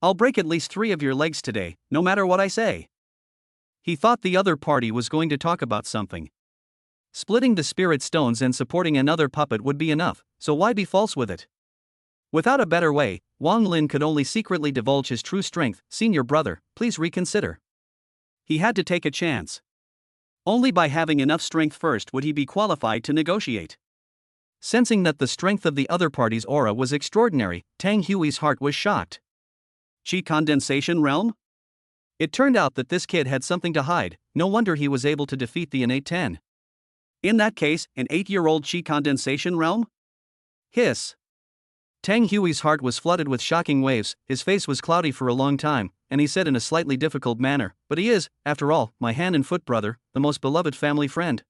I'll break at least 3 of your legs today, no matter what I say. He thought the other party was going to talk about something. Splitting the spirit stones and supporting another puppet would be enough, so why be false with it? Without a better way, Wang Lin could only secretly divulge his true strength. Senior brother, please reconsider. He had to take a chance. Only by having enough strength first would he be qualified to negotiate. Sensing that the strength of the other party's aura was extraordinary, Tang Hui's heart was shocked. Qi Condensation realm? It turned out that this kid had something to hide. No wonder he was able to defeat the Innate 10. In that case, an 8-year-old Qi Condensation realm? Hiss. Tang Hui's heart was flooded with shocking waves. His face was cloudy for a long time, and he said in a slightly difficult manner, "But he is, after all, my hand and foot brother, the most beloved family friend."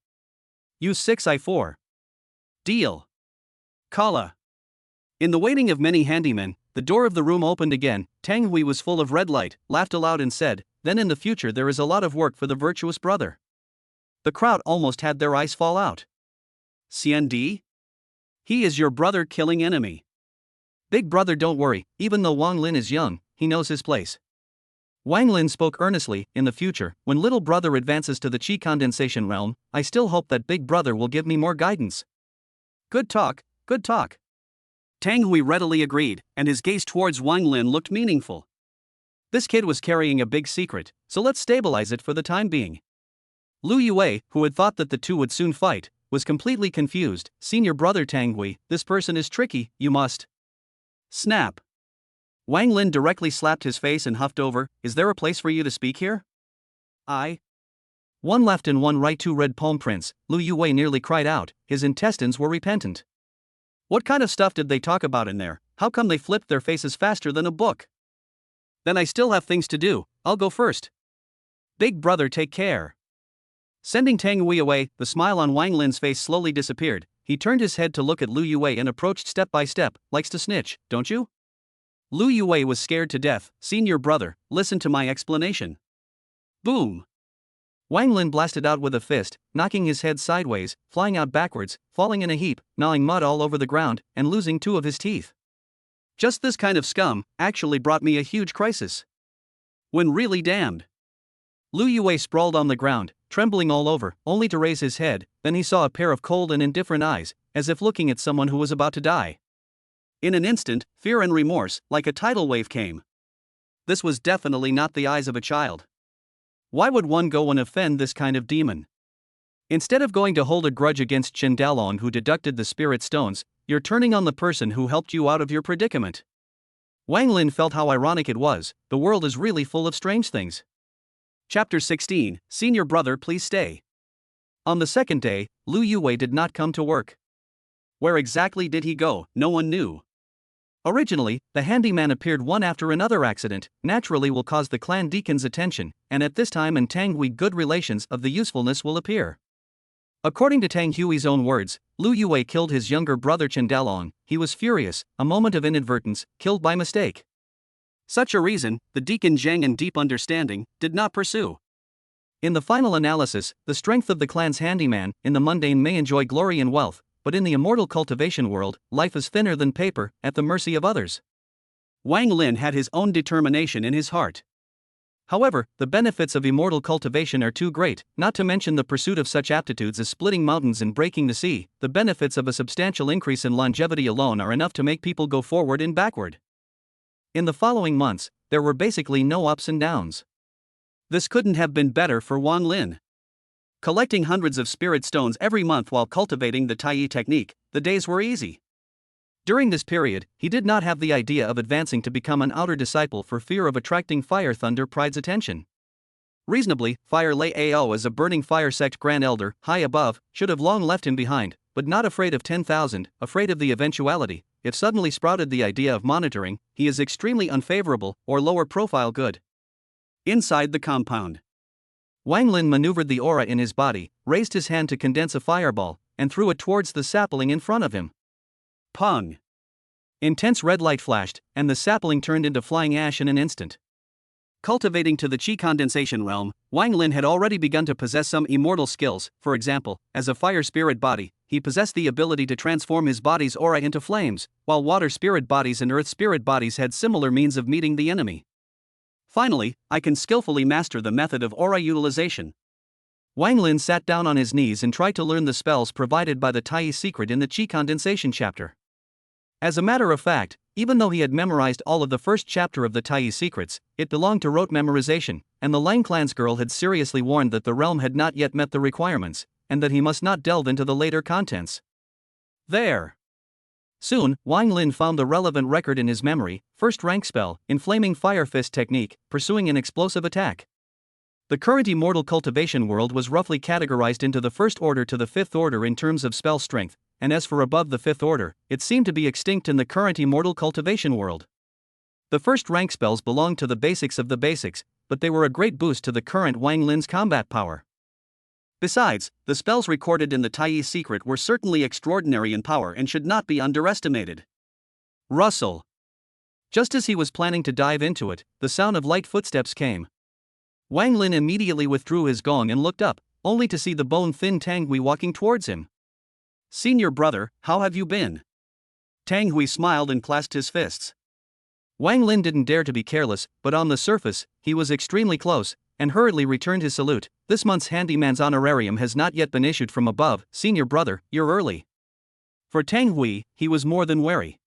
Use 6i4. Deal. Kala. In the waiting of many handymen, the door of the room opened again. Tang Hui was full of red light, laughed aloud and said, "Then in the future there is a lot of work for the virtuous brother." The crowd almost had their eyes fall out. CND? He is your brother killing enemy. Big brother, don't worry, even though Wang Lin is young, he knows his place. Wang Lin spoke earnestly. In the future, when little brother advances to the Qi Condensation realm, I still hope that big brother will give me more guidance. Good talk, good talk. Tang Hui readily agreed, and his gaze towards Wang Lin looked meaningful. This kid was carrying a big secret, so let's stabilize it for the time being. Lu Yue, who had thought that the two would soon fight, was completely confused. Senior brother Tang Hui, this person is tricky, you must. Snap. Wang Lin directly slapped his face and huffed over, "Is there a place for you to speak here?" One left and one right, 2 red palm prints. Lu Yue nearly cried out, his intestines were repentant. What kind of stuff did they talk about in there? How come they flipped their faces faster than a book? Then I still have things to do, I'll go first. Big brother, take care. Sending Tang Hui away, the smile on Wang Lin's face slowly disappeared. He turned his head to look at Lu Yue and approached step by step. Likes to snitch, don't you? Lu Yue was scared to death. Senior brother, listen to my explanation. Boom. Wang Lin blasted out with a fist, knocking his head sideways, flying out backwards, falling in a heap, gnawing mud all over the ground, and losing 2 of his teeth. Just this kind of scum actually brought me a huge crisis. When really damned. Lu Yue sprawled on the ground, trembling all over, only to raise his head. Then he saw a pair of cold and indifferent eyes, as if looking at someone who was about to die. In an instant, fear and remorse, like a tidal wave, came. This was definitely not the eyes of a child. Why would one go and offend this kind of demon? Instead of going to hold a grudge against Chen Dalong, who deducted the spirit stones, You're turning on the person who helped you out of your predicament. Wang Lin felt how ironic it was. The world is really full of strange things. Chapter 16, Senior Brother Please Stay. On the second day, Lu Yue did not come to work. Where exactly did he go? No one knew. Originally, the handyman appeared one after another. Accident naturally will cause the clan deacon's attention, and at this time in Tang Hui good relations of the usefulness will appear. According to Tang Hui's own words, Lu Yue killed his younger brother Chen Dalong. He was furious, a moment of inadvertence, killed by mistake. Such a reason, the deacon Zhang in deep understanding, did not pursue. In the final analysis, the strength of the clan's handyman, in the mundane may enjoy glory and wealth, but in the immortal cultivation world, life is thinner than paper, at the mercy of others. Wang Lin had his own determination in his heart. However, the benefits of immortal cultivation are too great, not to mention the pursuit of such aptitudes as splitting mountains and breaking the sea. The benefits of a substantial increase in longevity alone are enough to make people go forward and backward. In the following months, there were basically no ups and downs. This couldn't have been better for Wang Lin. Collecting hundreds of spirit stones every month while cultivating the Tai technique, the days were easy. During this period, he did not have the idea of advancing to become an outer disciple for fear of attracting Fire Thunder Pride's attention. Reasonably, Fire Lei Ao as a burning fire sect grand elder, high above, should have long left him behind, but not afraid of 10,000, afraid of the eventuality, if suddenly sprouted the idea of monitoring, he is extremely unfavorable, or lower profile good. Inside the compound, Wang Lin maneuvered the aura in his body, raised his hand to condense a fireball, and threw it towards the sapling in front of him. Pung! Intense red light flashed, and the sapling turned into flying ash in an instant. Cultivating to the Qi Condensation realm, Wang Lin had already begun to possess some immortal skills. For example, as a fire spirit body, he possessed the ability to transform his body's aura into flames, while water spirit bodies and earth spirit bodies had similar means of meeting the enemy. Finally, I can skillfully master the method of aura utilization. Wang Lin sat down on his knees and tried to learn the spells provided by the Tai secret in the Qi Condensation chapter. As a matter of fact, even though he had memorized all of the first chapter of the Tai secrets, it belonged to rote memorization, and the Lang clan's girl had seriously warned that the realm had not yet met the requirements, and that he must not delve into the later contents. There. Soon, Wang Lin found the relevant record in his memory: first rank spell, Inflaming Fire Fist technique, pursuing an explosive attack. The current immortal cultivation world was roughly categorized into the first order to the fifth order in terms of spell strength, and as for above the fifth order, it seemed to be extinct in the current immortal cultivation world. The first rank spells belonged to the basics of the basics, but they were a great boost to the current Wang Lin's combat power. Besides, the spells recorded in the Tai secret were certainly extraordinary in power and should not be underestimated. Rustle. Just as he was planning to dive into it, the sound of light footsteps came. Wang Lin immediately withdrew his gong and looked up, only to see the bone-thin Tang Hui walking towards him. "Senior brother, how have you been?" Tang Hui smiled and clasped his fists. Wang Lin didn't dare to be careless, but on the surface, he was extremely close, and hurriedly returned his salute. "This month's handyman's honorarium has not yet been issued from above. Senior brother, you're early." For Tang Hui, he was more than wary.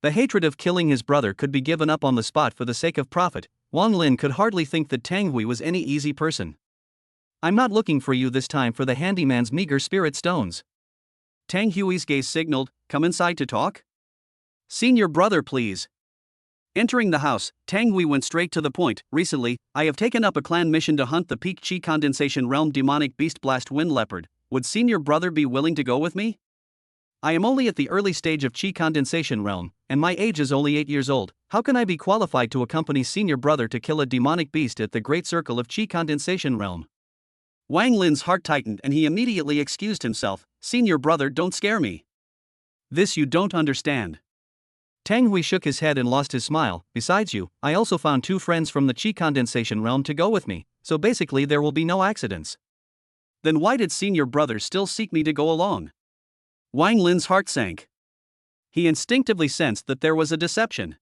The hatred of killing his brother could be given up on the spot for the sake of profit. Wang Lin could hardly think that Tang Hui was any easy person. "I'm not looking for you this time for the handyman's meager spirit stones." Tang Hui's gaze signaled, "Come inside to talk?" "Senior brother, please." Entering the house, Tang Hui went straight to the point. "Recently, I have taken up a clan mission to hunt the peak Qi Condensation realm demonic beast blast wind leopard. Would senior brother be willing to go with me? I am only at the early stage of Qi Condensation realm, and my age is only 8 years old. How can I be qualified to accompany senior brother to kill a demonic beast at the great circle of Qi Condensation realm?" Wang Lin's heart tightened and he immediately excused himself. "Senior brother, don't scare me. This you don't understand." Tang Hui shook his head and lost his smile. "Besides you, I also found 2 friends from the Qi Condensation realm to go with me, so basically there will be no accidents." "Then why did senior brother still seek me to go along?" Wang Lin's heart sank. He instinctively sensed that there was a deception.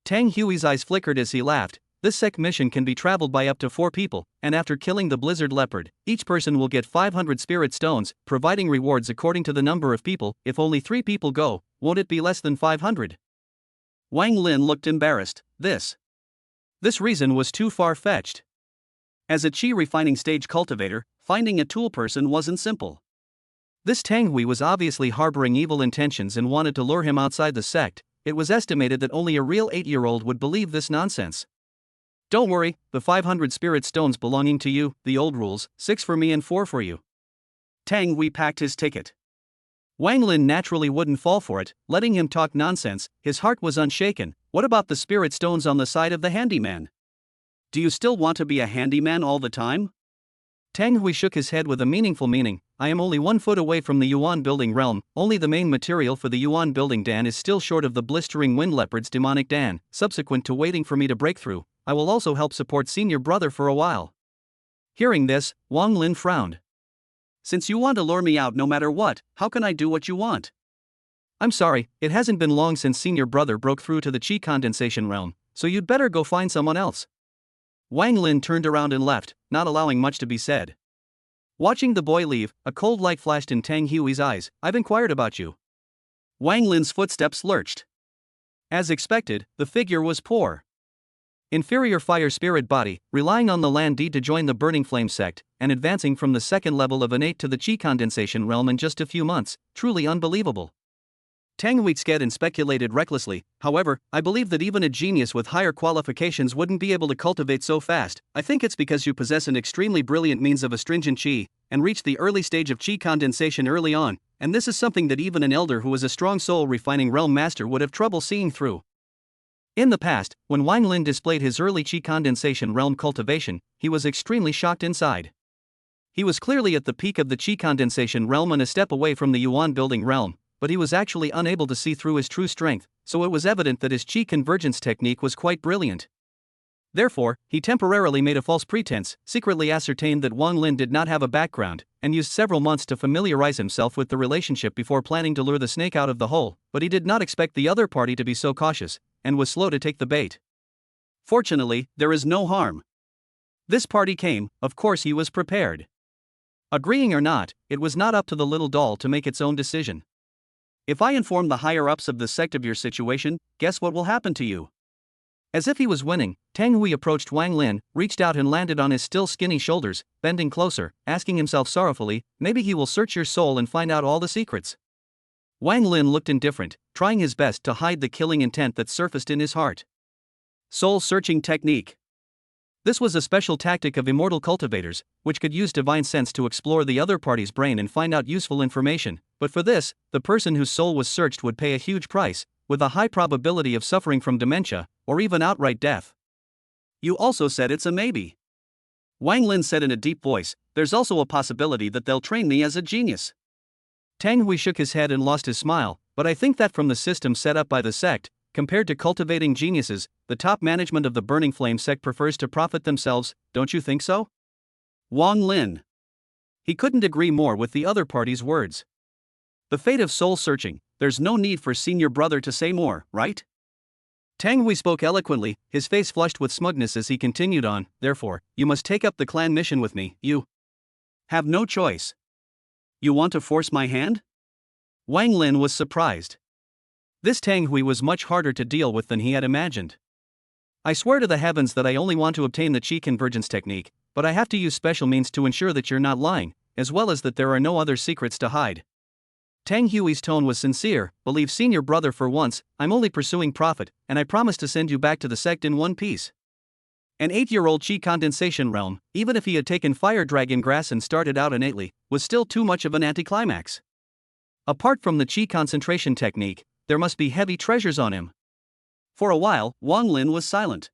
Tang Hui's eyes flickered as he laughed. "This Sect mission can be traveled by up to 4 people, and after killing the blizzard leopard, each person will get 500 spirit stones, providing rewards according to the number of people. If only 3 people go, won't it be less than 500? Wang Lin looked embarrassed. This reason was too far-fetched. As a Qi refining stage cultivator, finding a tool person wasn't simple. This Tang Hui was obviously harboring evil intentions and wanted to lure him outside the sect. It was estimated that only a real 8-year-old would believe this nonsense. Don't worry, the 500 spirit stones belonging to you, the old rules, 6 for me and 4 for you. Tang Hui packed his ticket. Wang Lin naturally wouldn't fall for it, letting him talk nonsense. His heart was unshaken. What about the spirit stones on the side of the handyman? Do you still want to be a handyman all the time? Tang Hui shook his head with a meaningful meaning. I am only 1 foot away from the Yuan building realm. Only the main material for the Yuan building Dan is still short of the blistering wind leopard's demonic Dan. Subsequent to waiting for me to break through, I will also help support senior brother for a while. Hearing this, Wang Lin frowned. Since you want to lure me out no matter what, how can I do what you want? I'm sorry, it hasn't been long since senior brother broke through to the Qi Condensation realm, so you'd better go find someone else. Wang Lin turned around and left, not allowing much to be said. Watching the boy leave, a cold light flashed in Tang Hui's eyes. I've inquired about you. Wang Lin's footsteps lurched. As expected, the figure was poor. Inferior fire spirit body, relying on the land deed to join the Burning Flame sect, and advancing from the 2nd level of Innate to the Qi Condensation realm in just a few months, truly unbelievable. Tang Hui sked and speculated recklessly. However, I believe that even a genius with higher qualifications wouldn't be able to cultivate so fast. I think it's because you possess an extremely brilliant means of astringent qi, and reached the early stage of qi condensation early on, and this is something that even an elder who is a strong soul refining realm master would have trouble seeing through. In the past, when Wang Lin displayed his early Qi Condensation realm cultivation, he was extremely shocked inside. He was clearly at the peak of the Qi Condensation realm and a step away from the Yuan building realm, but he was actually unable to see through his true strength, so it was evident that his Qi convergence technique was quite brilliant. Therefore, he temporarily made a false pretense, secretly ascertained that Wang Lin did not have a background, and used several months to familiarize himself with the relationship before planning to lure the snake out of the hole, but he did not expect the other party to be so cautious, and was slow to take the bait. Fortunately, there is no harm. This party came, of course he was prepared. Agreeing or not, it was not up to the little doll to make its own decision. If I inform the higher-ups of the sect of your situation, guess what will happen to you? As if he was winning, Tang Hui approached Wang Lin, reached out and landed on his still skinny shoulders, bending closer, asking himself sorrowfully, maybe he will search your soul and find out all the secrets. Wang Lin looked indifferent, trying his best to hide the killing intent that surfaced in his heart. Soul-searching technique. This was a special tactic of immortal cultivators, which could use divine sense to explore the other party's brain and find out useful information, but for this, the person whose soul was searched would pay a huge price, with a high probability of suffering from dementia, or even outright death. You also said it's a maybe. Wang Lin said in a deep voice, there's also a possibility that they'll train me as a genius. Tang Hui shook his head and lost his smile, but I think that from the system set up by the sect, compared to cultivating geniuses, the top management of the Burning Flame sect prefers to profit themselves, don't you think so? Wang Lin. He couldn't agree more with the other party's words. The fate of soul searching, there's no need for senior brother to say more, right? Tang Hui spoke eloquently, his face flushed with smugness as he continued on, therefore, you must take up the clan mission with me, you have no choice. You want to force my hand? Wang Lin was surprised. This Tang Hui was much harder to deal with than he had imagined. I swear to the heavens that I only want to obtain the Qi convergence technique, but I have to use special means to ensure that you're not lying, as well as that there are no other secrets to hide. Tang Hui's tone was sincere. Believe senior brother for once, I'm only pursuing profit, and I promise to send you back to the sect in one piece. An 8-year-old Qi condensation realm, even if he had taken fire dragon grass and started out innately, was still too much of an anticlimax. Apart from the Qi concentration technique, there must be heavy treasures on him. For a while, Wang Lin was silent.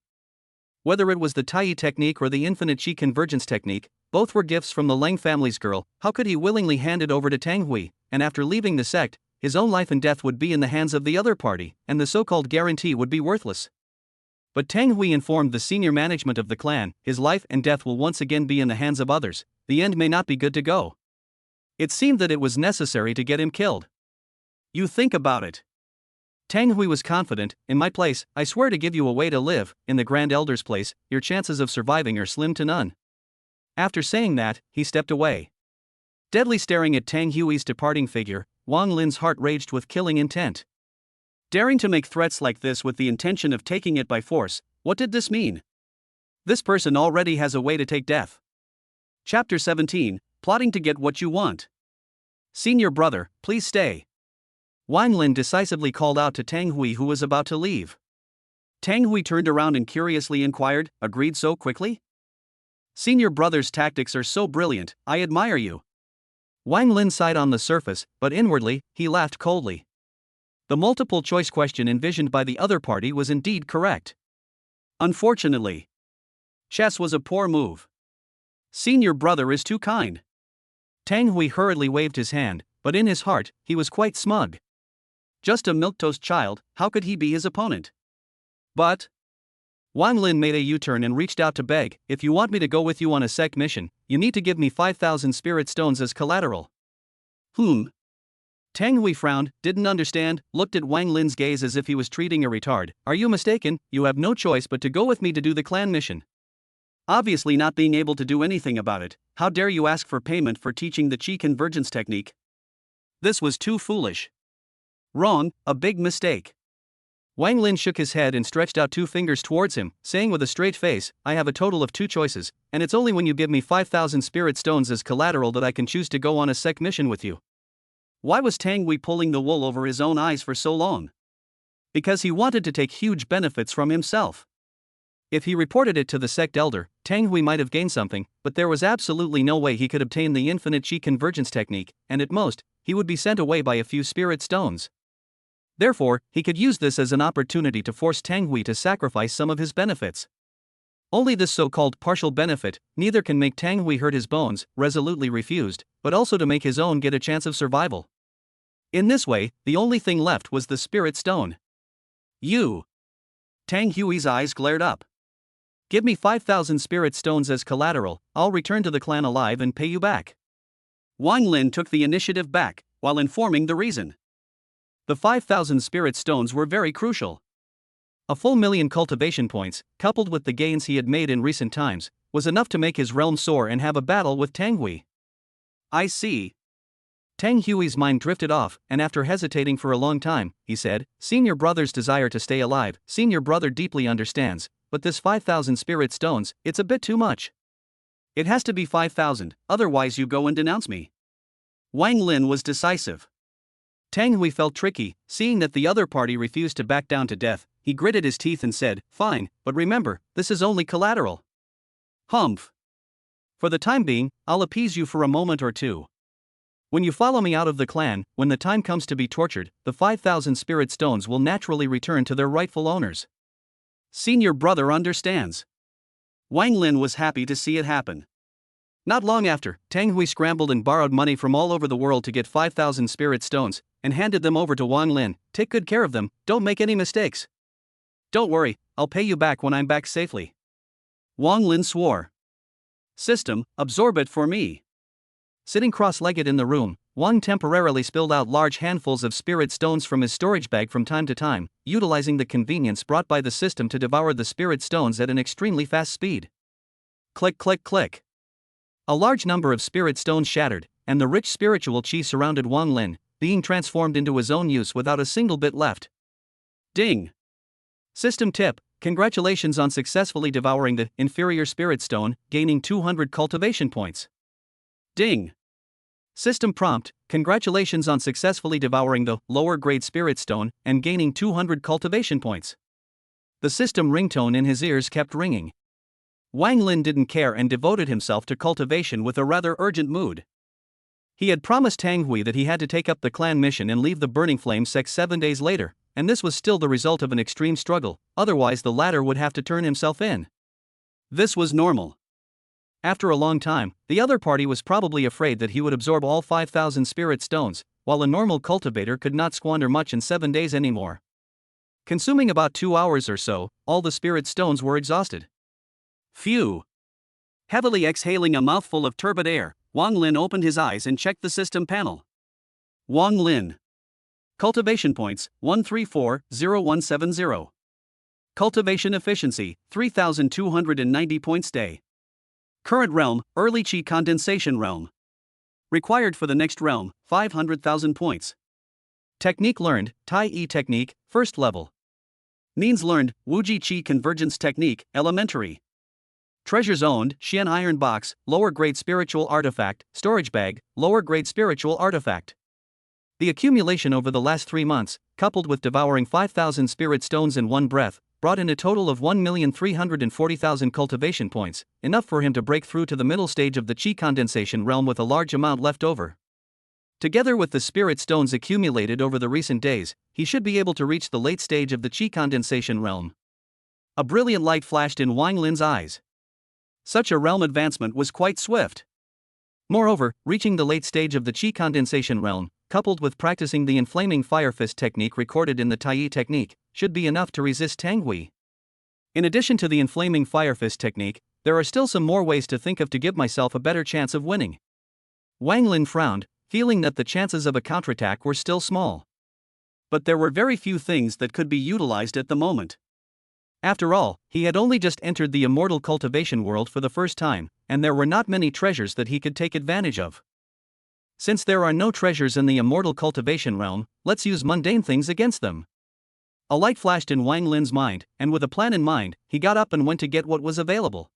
Whether it was the Tai technique or the infinite Qi convergence technique, both were gifts from the Leng family's girl. How could he willingly hand it over to Tang Hui, and after leaving the sect, his own life and death would be in the hands of the other party, and the so-called guarantee would be worthless. But Tang Hui informed the senior management of the clan, his life and death will once again be in the hands of others, the end may not be good to go. It seemed that it was necessary to get him killed. You think about it. Tang Hui was confident, in my place, I swear to give you a way to live, in the Grand Elder's place, your chances of surviving are slim to none. After saying that, he stepped away. Deadly staring at Tang Hui's departing figure, Wang Lin's heart raged with killing intent. Daring to make threats like this with the intention of taking it by force, what did this mean? This person already has a way to take death. Chapter 17, Plotting to Get What You Want. Senior brother, please stay. Wang Lin decisively called out to Tang Hui, who was about to leave. Tang Hui turned around and curiously inquired, agreed so quickly? Senior brother's tactics are so brilliant, I admire you. Wang Lin sighed on the surface, but inwardly, he laughed coldly. The multiple choice question envisioned by the other party was indeed correct. Unfortunately, chess was a poor move. Senior brother is too kind. Tang Hui hurriedly waved his hand, but in his heart, he was quite smug. Just a milquetoast child, how could he be his opponent? But Wang Lin made a U-turn and reached out to beg, if you want me to go with you on a Sect mission, you need to give me 5,000 spirit stones as collateral. Tang Hui frowned, didn't understand, looked at Wang Lin's gaze as if he was treating a retard. Are you mistaken? You have no choice but to go with me to do the clan mission. Obviously not being able to do anything about it, how dare you ask for payment for teaching the Qi convergence technique? This was too foolish. Wrong, a big mistake. Wang Lin shook his head and stretched out 2 fingers towards him, saying with a straight face, I have a total of 2 choices, and it's only when you give me 5,000 spirit stones as collateral that I can choose to go on a Sect mission with you. Why was Tang Hui pulling the wool over his own eyes for so long? Because he wanted to take huge benefits from himself. If he reported it to the Sect elder, Tang Hui might have gained something, but there was absolutely no way he could obtain the infinite Qi convergence technique, and at most, he would be sent away by a few spirit stones. Therefore, he could use this as an opportunity to force Tang Hui to sacrifice some of his benefits. Only this so-called partial benefit neither can make Tang Hui hurt his bones, resolutely refused, but also to make his own get a chance of survival. In this way, the only thing left was the spirit stone. You! Tang Hui's eyes glared up. Give me 5,000 spirit stones as collateral, I'll return to the clan alive and pay you back. Wang Lin took the initiative back, while informing the reason. The 5,000 spirit stones were very crucial. A full 1,000,000 cultivation points, coupled with the gains he had made in recent times, was enough to make his realm soar and have a battle with Tang Hui. I see. Tang Hui's mind drifted off, and after hesitating for a long time, he said, Senior brother's desire to stay alive, senior brother deeply understands, but this 5,000 spirit stones, it's a bit too much. It has to be 5,000, otherwise you go and denounce me. Wang Lin was decisive. Tang Hui felt tricky, seeing that the other party refused to back down to death. He gritted his teeth and said, fine, but remember, this is only collateral. Humph. For the time being, I'll appease you for a moment or two. When you follow me out of the clan, when the time comes to be tortured, the 5,000 spirit stones will naturally return to their rightful owners. Senior brother understands. Wang Lin was happy to see it happen. Not long after, Tang Hui scrambled and borrowed money from all over the world to get 5,000 spirit stones, and handed them over to Wang Lin. Take good care of them, don't make any mistakes. Don't worry, I'll pay you back when I'm back safely. Wang Lin swore. System, absorb it for me. Sitting cross-legged in the room, Wang temporarily spilled out large handfuls of spirit stones from his storage bag from time to time, utilizing the convenience brought by the system to devour the spirit stones at an extremely fast speed. Click click click. A large number of spirit stones shattered, and the rich spiritual qi surrounded Wang Lin, being transformed into his own use without a single bit left. Ding! System tip, congratulations on successfully devouring the inferior spirit stone, gaining 200 cultivation points. Ding! System prompt, congratulations on successfully devouring the lower grade spirit stone and gaining 200 cultivation points. The system ringtone in his ears kept ringing. Wang Lin didn't care and devoted himself to cultivation with a rather urgent mood. He had promised Tang Hui that he had to take up the clan mission and leave the Burning Flame Sect 7 days later, and this was still the result of an extreme struggle, otherwise the latter would have to turn himself in. This was normal. After a long time, the other party was probably afraid that he would absorb all 5,000 spirit stones, while a normal cultivator could not squander much in 7 days anymore. Consuming about 2 hours or so, all the spirit stones were exhausted. Phew! Heavily exhaling a mouthful of turbid air, Wang Lin opened his eyes and checked the system panel. Wang Lin. Cultivation points, 134,0170. Cultivation efficiency, 3,290 points day. Current realm, early Qi condensation realm. Required for the next realm, 500,000 points. Technique learned, Tai Yi technique, first level. Means learned, Wuji Qi convergence technique, elementary. Treasures owned, Xian iron box, lower grade spiritual artifact, storage bag, lower grade spiritual artifact. The accumulation over the last 3 months, coupled with devouring 5,000 spirit stones in one breath, brought in a total of 1,340,000 cultivation points, enough for him to break through to the middle stage of the Qi Condensation realm with a large amount left over. Together with the spirit stones accumulated over the recent days, he should be able to reach the late stage of the Qi Condensation realm. A brilliant light flashed in Wang Lin's eyes. Such a realm advancement was quite swift. Moreover, reaching the late stage of the Qi Condensation realm, coupled with practicing the inflaming fire fist technique recorded in the Tai technique, should be enough to resist Tang Hui. In addition to the inflaming fire fist technique, there are still some more ways to think of to give myself a better chance of winning. Wang Lin frowned, feeling that the chances of a counterattack were still small. But there were very few things that could be utilized at the moment. After all, he had only just entered the immortal cultivation world for the first time, and there were not many treasures that he could take advantage of. Since there are no treasures in the immortal cultivation realm, let's use mundane things against them. A light flashed in Wang Lin's mind, and with a plan in mind, he got up and went to get what was available.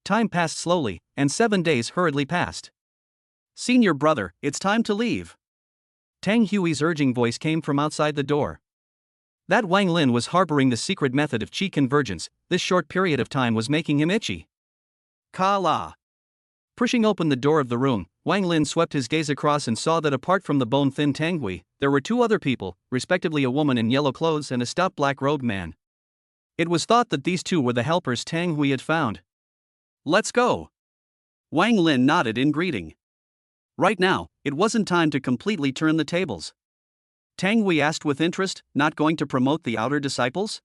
Time passed slowly, and 7 days hurriedly passed. "Senior brother, it's time to leave." Tang Hui's urging voice came from outside the door. That Wang Lin was harboring the secret method of Qi convergence. This short period of time was making him itchy. Ka-la. Pushing open the door of the room, Wang Lin swept his gaze across and saw that apart from the bone-thin Tang Hui, there were 2 other people, respectively a woman in yellow clothes and a stout black-robed man. It was thought that these 2 were the helpers Tang Hui had found. "Let's go." Wang Lin nodded in greeting. Right now, it wasn't time to completely turn the tables. Tang Hui asked with interest, "Not going to promote the outer disciples?"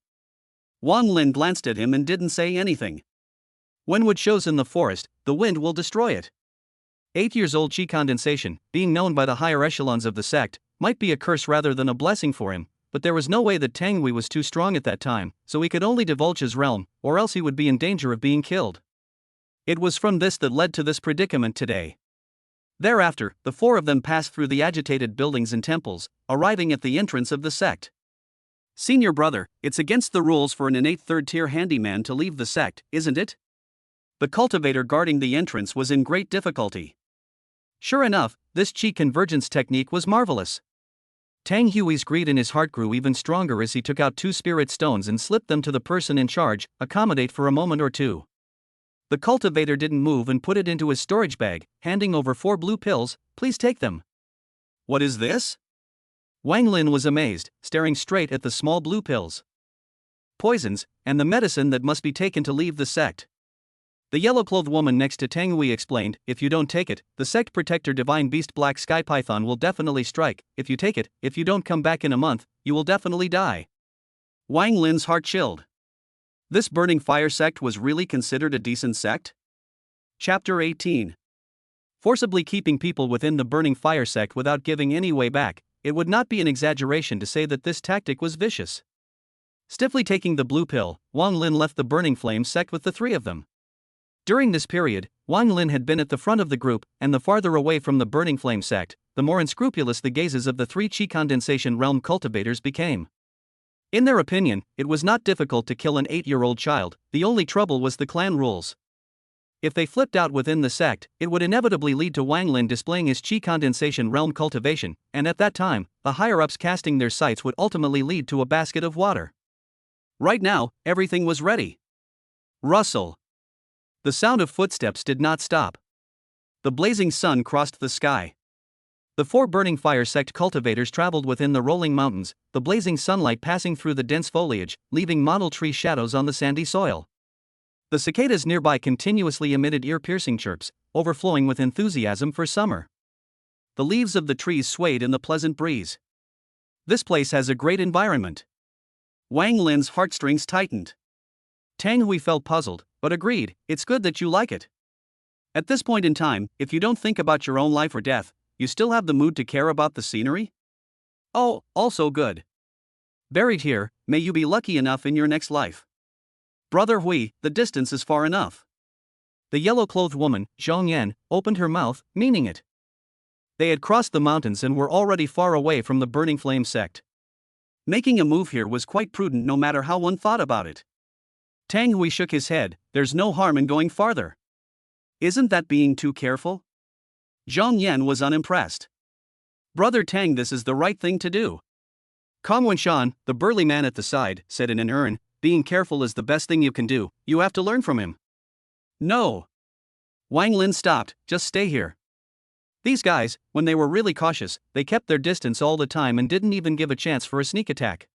Wang Lin glanced at him and didn't say anything. "When wood shows in the forest, the wind will destroy it." 8 years old Qi Condensation, being known by the higher echelons of the sect, might be a curse rather than a blessing for him, but there was no way that Tang Hui was too strong at that time, so he could only divulge his realm, or else he would be in danger of being killed. It was from this that led to this predicament today. Thereafter, the 4 of them passed through the agitated buildings and temples, arriving at the entrance of the sect. "Senior brother, it's against the rules for an innate 3rd-tier handyman to leave the sect, isn't it?" The cultivator guarding the entrance was in great difficulty. Sure enough, this Qi convergence technique was marvelous. Tang Hui's greed in his heart grew even stronger as he took out 2 spirit stones and slipped them to the person in charge, accommodate for a moment or two. The cultivator didn't move and put it into his storage bag, handing over 4 blue pills. "Please take them." "What is this?" Wang Lin was amazed, staring straight at the small blue pills. "Poisons, and the medicine that must be taken to leave the sect." The yellow-clothed woman next to Tang Hui explained, "If you don't take it, the sect protector divine beast black sky python will definitely strike. If you take it, if you don't come back in a month, you will definitely die." Wang Lin's heart chilled. This burning fire sect was really considered a decent sect? Chapter 18. Forcibly keeping people within the burning fire sect without giving any way back, it would not be an exaggeration to say that this tactic was vicious. Stiffly taking the blue pill, Wang Lin left the burning flame sect with the 3 of them. During this period, Wang Lin had been at the front of the group, and the farther away from the burning flame sect, the more unscrupulous the gazes of the 3 Qi Condensation realm cultivators became. In their opinion, it was not difficult to kill an 8-year-old child, the only trouble was the clan rules. If they flipped out within the sect, it would inevitably lead to Wang Lin displaying his Qi Condensation realm cultivation, and at that time, the higher-ups casting their sights would ultimately lead to a basket of water. Right now, everything was ready. Rustle. The sound of footsteps did not stop. The blazing sun crossed the sky. The 4 burning fire sect cultivators traveled within the rolling mountains, the blazing sunlight passing through the dense foliage, leaving mottled tree shadows on the sandy soil. The cicadas nearby continuously emitted ear-piercing chirps, overflowing with enthusiasm for summer. The leaves of the trees swayed in the pleasant breeze. This place has a great environment. Wang Lin's heartstrings tightened. Tang Hui felt puzzled, but agreed, "It's good that you like it. At this point in time, if you don't think about your own life or death, you still have the mood to care about the scenery? Oh, also good. Buried here, may you be lucky enough in your next life. Brother Hui, the distance is far enough." The yellow-clothed woman, Xuanjian, opened her mouth, meaning it. They had crossed the mountains and were already far away from the burning flame sect. Making a move here was quite prudent no matter how one thought about it. Tang Hui shook his head. There's no harm in going farther. Isn't that being too careful? Xuanjian was unimpressed. Brother Tang, this is the right thing to do. Confronting, the burly man at the side, said in an urn, being careful is the best thing you can do, you have to learn from him. No. Wang Lin stopped, just stay here. These guys, when they were really cautious, they kept their distance all the time and didn't even give a chance for a sneak attack.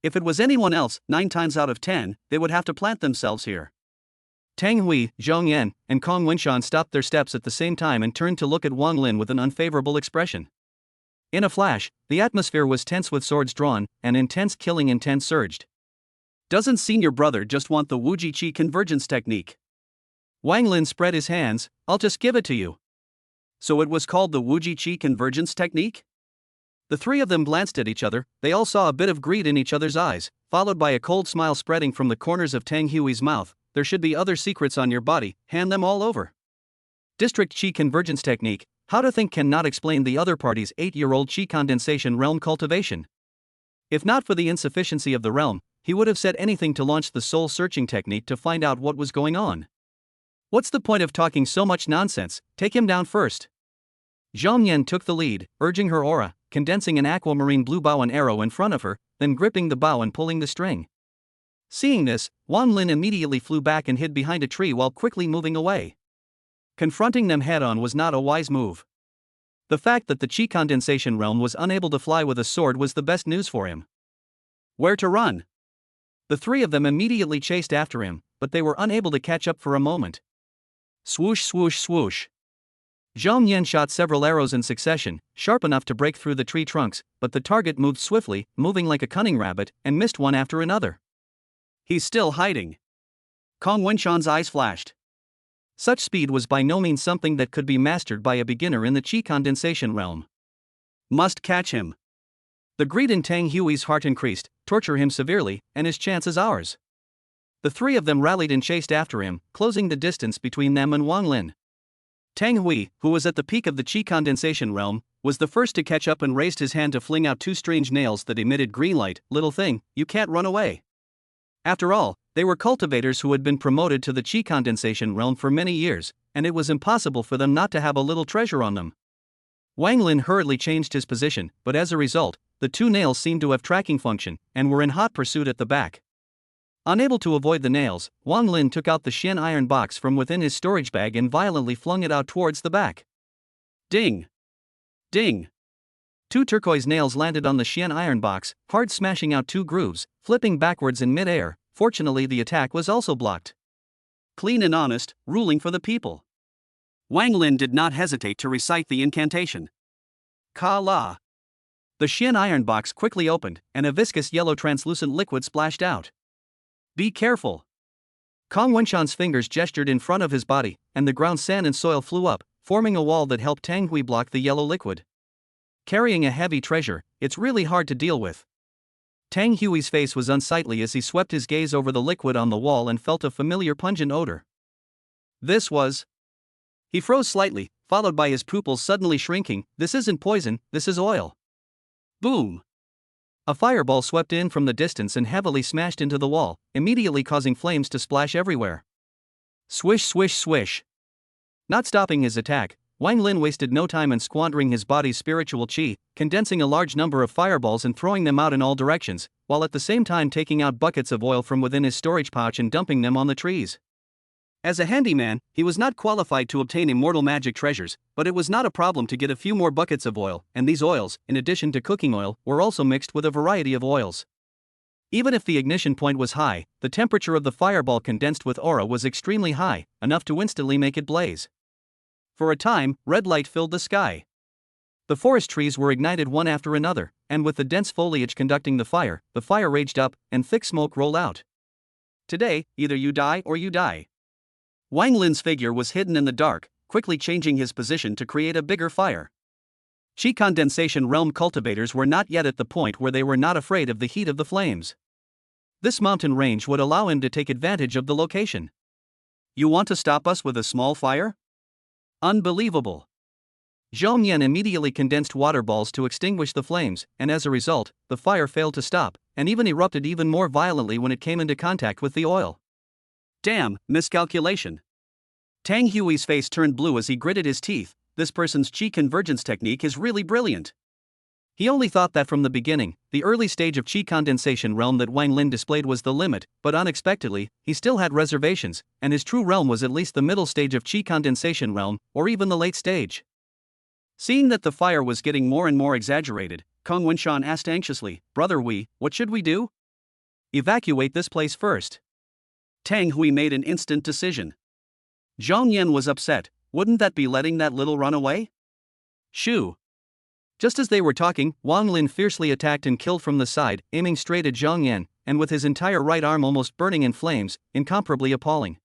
If it was anyone else, 9 times out of 10, they would have to plant themselves here. Tang Hui, Xuanjian, and Confronting stopped their steps at the same time and turned to look at Wang Lin with an unfavorable expression. In a flash, the atmosphere was tense with swords drawn, and intense killing intent surged. Doesn't senior brother just want the Wuji Qi convergence technique? Wang Lin spread his hands, I'll just give it to you. So it was called the Wuji Qi convergence technique? The three of them glanced at each other, they all saw a bit of greed in each other's eyes, followed by a cold smile spreading from the corners of Tang Hui's mouth. There should be other secrets on your body, hand them all over. District Qi convergence technique, how to think cannot explain the other party's 8-year-old Qi condensation realm cultivation. If not for the insufficiency of the realm, he would have said anything to launch the soul-searching technique to find out what was going on. What's the point of talking so much nonsense, take him down first. Xuanjian took the lead, urging her aura, condensing an aquamarine blue bow and arrow in front of her, then gripping the bow and pulling the string. Seeing this, Wang Lin immediately flew back and hid behind a tree while quickly moving away. Confronting them head-on was not a wise move. The fact that the Qi condensation realm was unable to fly with a sword was the best news for him. Where to run? The three of them immediately chased after him, but they were unable to catch up for a moment. Swoosh swoosh swoosh. Xuanjian shot several arrows in succession, sharp enough to break through the tree trunks, but the target moved swiftly, moving like a cunning rabbit, and missed one after another. He's still hiding. Confronting's eyes flashed. Such speed was by no means something that could be mastered by a beginner in the Qi condensation realm. Must catch him. The greed in Tang Hui's heart increased, torture him severely, and his chance is ours. The three of them rallied and chased after him, closing the distance between them and Wang Lin. Tang Hui, who was at the peak of the Qi condensation realm, was the first to catch up and raised his hand to fling out 2 strange nails that emitted green light. Little thing, you can't run away. After all, they were cultivators who had been promoted to the Qi condensation realm for many years, and it was impossible for them not to have a little treasure on them. Wang Lin hurriedly changed his position, but as a result, the 2 nails seemed to have tracking function, and were in hot pursuit at the back. Unable to avoid the nails, Wang Lin took out the Xian iron box from within his storage bag and violently flung it out towards the back. Ding! Ding! 2 turquoise nails landed on the Xian iron box, hard smashing out 2 grooves, flipping backwards in mid-air. Fortunately the attack was also blocked. Clean and honest, ruling for the people. Wang Lin did not hesitate to recite the incantation. Ka La. The Xian iron box quickly opened, and a viscous yellow translucent liquid splashed out. Be careful. Confronting's fingers gestured in front of his body, and the ground sand and soil flew up, forming a wall that helped Tang Hui block the yellow liquid. Carrying a heavy treasure, it's really hard to deal with. Tang Hui's face was unsightly as he swept his gaze over the liquid on the wall and felt a familiar pungent odor. This was... He froze slightly, followed by his pupils suddenly shrinking. This isn't poison, this is oil. Boom! A fireball swept in from the distance and heavily smashed into the wall, immediately causing flames to splash everywhere. Swish swish swish. Not stopping his attack, Wang Lin wasted no time in squandering his body's spiritual qi, condensing a large number of fireballs and throwing them out in all directions, while at the same time taking out buckets of oil from within his storage pouch and dumping them on the trees. As a handyman, he was not qualified to obtain immortal magic treasures, but it was not a problem to get a few more buckets of oil, and these oils, in addition to cooking oil, were also mixed with a variety of oils. Even if the ignition point was high, the temperature of the fireball condensed with aura was extremely high, enough to instantly make it blaze. For a time, red light filled the sky. The forest trees were ignited one after another, and with the dense foliage conducting the fire raged up, and thick smoke rolled out. Today, either you die or you die. Wang Lin's figure was hidden in the dark, quickly changing his position to create a bigger fire. Qi condensation realm cultivators were not yet at the point where they were not afraid of the heat of the flames. This mountain range would allow him to take advantage of the location. You want to stop us with a small fire? Unbelievable. Xuanjian immediately condensed water balls to extinguish the flames, and as a result, the fire failed to stop, and even erupted even more violently when it came into contact with the oil. Damn, miscalculation. Tang Hui's face turned blue as he gritted his teeth. This person's Qi convergence technique is really brilliant. He only thought that from the beginning, the early stage of Qi condensation realm that Wang Lin displayed was the limit, but unexpectedly, he still had reservations, and his true realm was at least the middle stage of Qi condensation realm, or even the late stage. Seeing that the fire was getting more and more exaggerated, Kong Wenshan asked anxiously, "Brother Hui, what should we do?" "Evacuate this place first." Tang Hui made an instant decision. Xuanjian was upset. Wouldn't that be letting that little run away? Shoo. Just as they were talking, Wang Lin fiercely attacked and killed from the side, aiming straight at Xuanjian, and with his entire right arm almost burning in flames, incomparably appalling.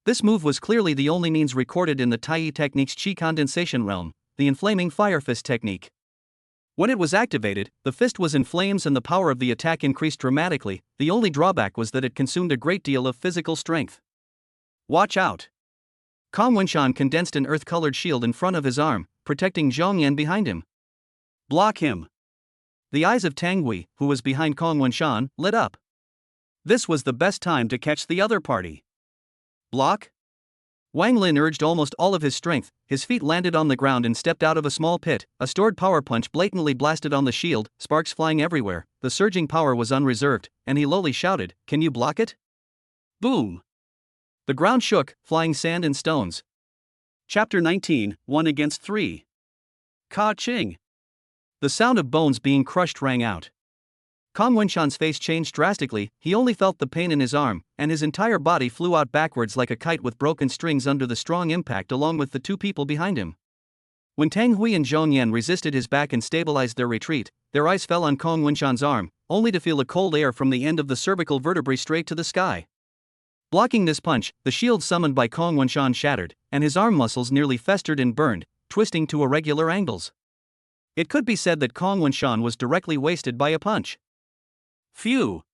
This move was clearly the only means recorded in the Tai technique's Qi condensation realm, the inflaming fire fist technique. When it was activated, the fist was in flames and the power of the attack increased dramatically. The only drawback was that it consumed a great deal of physical strength. Watch out! Kong Wenshan condensed an earth-colored shield in front of his arm, protecting Xuanjian behind him. Block him! The eyes of Tang Hui, who was behind Kong Wenshan, lit up. This was the best time to catch the other party. Block? Wang Lin urged almost all of his strength. His feet landed on the ground and stepped out of a small pit. A stored power punch blatantly blasted on the shield, sparks flying everywhere. The surging power was unreserved, and he lowly shouted, "Can you block it?" Boom! The ground shook, flying sand and stones. Chapter 19, 1 against 3. Ka Ching. The sound of bones being crushed rang out. Kong Wenshan's face changed drastically. He only felt the pain in his arm, and his entire body flew out backwards like a kite with broken strings under the strong impact along with the two people behind him. When Tang Hui and Xuanjian resisted his back and stabilized their retreat, their eyes fell on Kong Wenshan's arm, only to feel a cold air from the end of the cervical vertebrae straight to the sky. Blocking this punch, the shield summoned by Kong Wenshan shattered, and his arm muscles nearly festered and burned, twisting to irregular angles. It could be said that Kong Wenshan was directly wasted by a punch. Phew!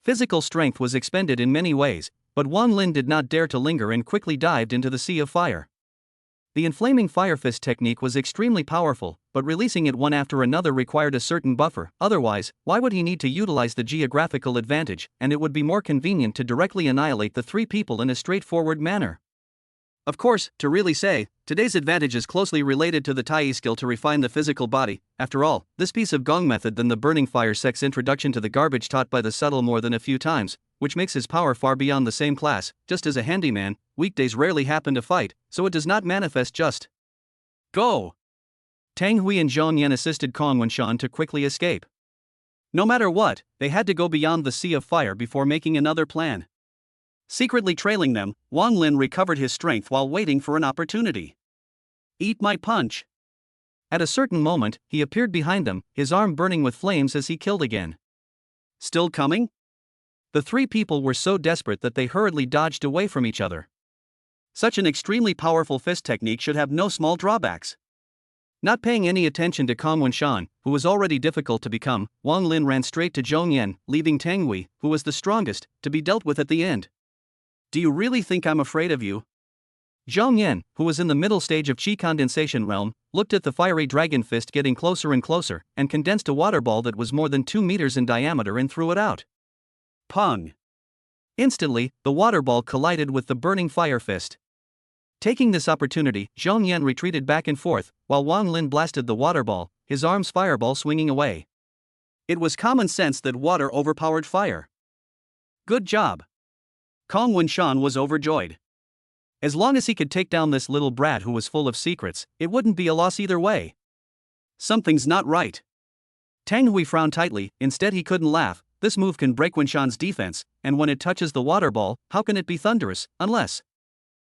Physical strength was expended in many ways, but Wang Lin did not dare to linger and quickly dived into the sea of fire. The inflaming fire fist technique was extremely powerful, but releasing it one after another required a certain buffer. Otherwise, why would he need to utilize the geographical advantage, and it would be more convenient to directly annihilate the three people in a straightforward manner. Of course, to really say, today's advantage is closely related to the Tai skill to refine the physical body. After all, this piece of gong method than the burning fire Sect's introduction to the garbage taught by the subtle more than a few times, which makes his power far beyond the same class. Just as a handyman, weekdays rarely happen to fight, so it does not manifest just. Go! Tang Hui and Xuanjian assisted Kong Wenshan to quickly escape. No matter what, they had to go beyond the sea of fire before making another plan. Secretly trailing them, Wang Lin recovered his strength while waiting for an opportunity. Eat my punch! At a certain moment, he appeared behind them, his arm burning with flames as he killed again. Still coming? The three people were so desperate that they hurriedly dodged away from each other. Such an extremely powerful fist technique should have no small drawbacks. Not paying any attention to Kong Wenshan, who was already difficult to become, Wang Lin ran straight to Xuanjian, leaving Tang Hui, who was the strongest, to be dealt with at the end. Do you really think I'm afraid of you? Xuanjian, who was in the middle stage of Qi condensation realm, looked at the fiery dragon fist getting closer and closer, and condensed a water ball that was more than 2 meters in diameter and threw it out. Pung! Instantly, the water ball collided with the burning fire fist. Taking this opportunity, Xuanjian retreated back and forth, while Wang Lin blasted the water ball, his arm's fireball swinging away. It was common sense that water overpowered fire. Good job! Kong Wenshan was overjoyed. As long as he could take down this little brat who was full of secrets, it wouldn't be a loss either way. Something's not right. Tang Hui frowned tightly. Instead he couldn't laugh. This move can break Wenshan's defense, and when it touches the water ball, how can it be thunderous, unless...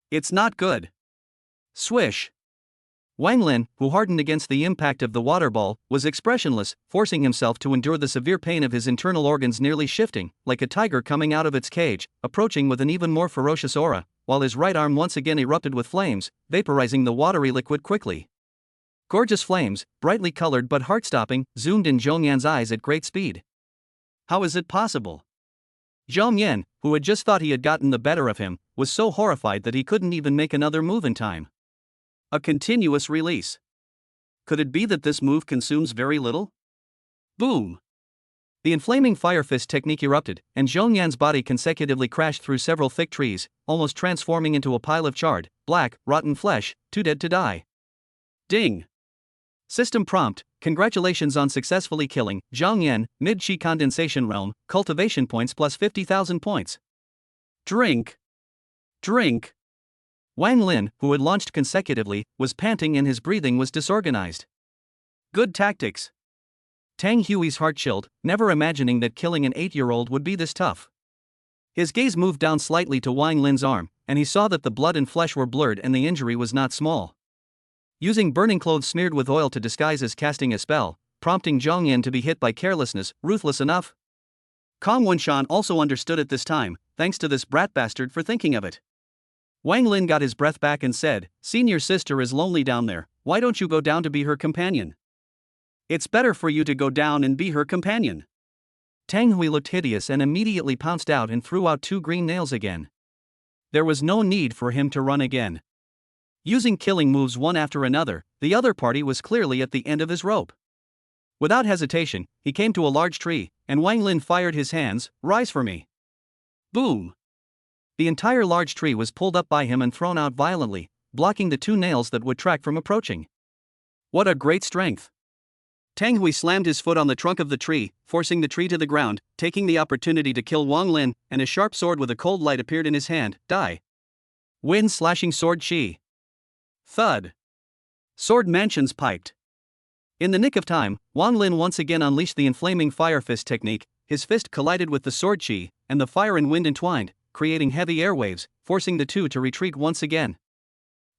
It's not good. Swish! Wang Lin, who hardened against the impact of the water ball, was expressionless, forcing himself to endure the severe pain of his internal organs nearly shifting, like a tiger coming out of its cage, approaching with an even more ferocious aura, while his right arm once again erupted with flames, vaporizing the watery liquid quickly. Gorgeous flames, brightly colored but heart-stopping, zoomed in Xuanjian's eyes at great speed. How is it possible? Xuanjian, who had just thought he had gotten the better of him, was so horrified that he couldn't even make another move in time. A continuous release. Could it be that this move consumes very little? Boom! The inflaming fire fist technique erupted, and Xuanjian's body consecutively crashed through several thick trees, almost transforming into a pile of charred, black, rotten flesh, too dead to die. Ding. System prompt: congratulations on successfully killing Xuanjian, mid-Qi Condensation realm, cultivation points plus 50,000 points. Drink. Drink. Wang Lin, who had launched consecutively, was panting and his breathing was disorganized. Good tactics. Tang Hui's heart chilled, never imagining that killing an 8-year-old would be this tough. His gaze moved down slightly to Wang Lin's arm, and he saw that the blood and flesh were blurred and the injury was not small. Using burning clothes smeared with oil to disguise as casting a spell, prompting Xuanjian to be hit by carelessness, ruthless enough. Kong Wenshan also understood at this time, thanks to this brat bastard for thinking of it. Wang Lin got his breath back and said, "Senior sister is lonely down there, why don't you go down to be her companion? It's better for you to go down and be her companion." Tang Hui looked hideous and immediately pounced out and threw out 2 green nails again. There was no need for him to run again. Using killing moves one after another, the other party was clearly at the end of his rope. Without hesitation, he came to a large tree, and Wang Lin fired his hands, "Rise for me." Boom. The entire large tree was pulled up by him and thrown out violently, blocking the 2 nails that would track from approaching. What a great strength. Tang Hui slammed his foot on the trunk of the tree, forcing the tree to the ground, taking the opportunity to kill Wang Lin, and a sharp sword with a cold light appeared in his hand. Die. Wind slashing sword Qi. Thud. Sword mansions piped. In the nick of time, Wang Lin once again unleashed the inflaming fire fist technique. His fist collided with the sword Qi, and the fire and wind entwined, creating heavy airwaves, forcing the two to retreat once again.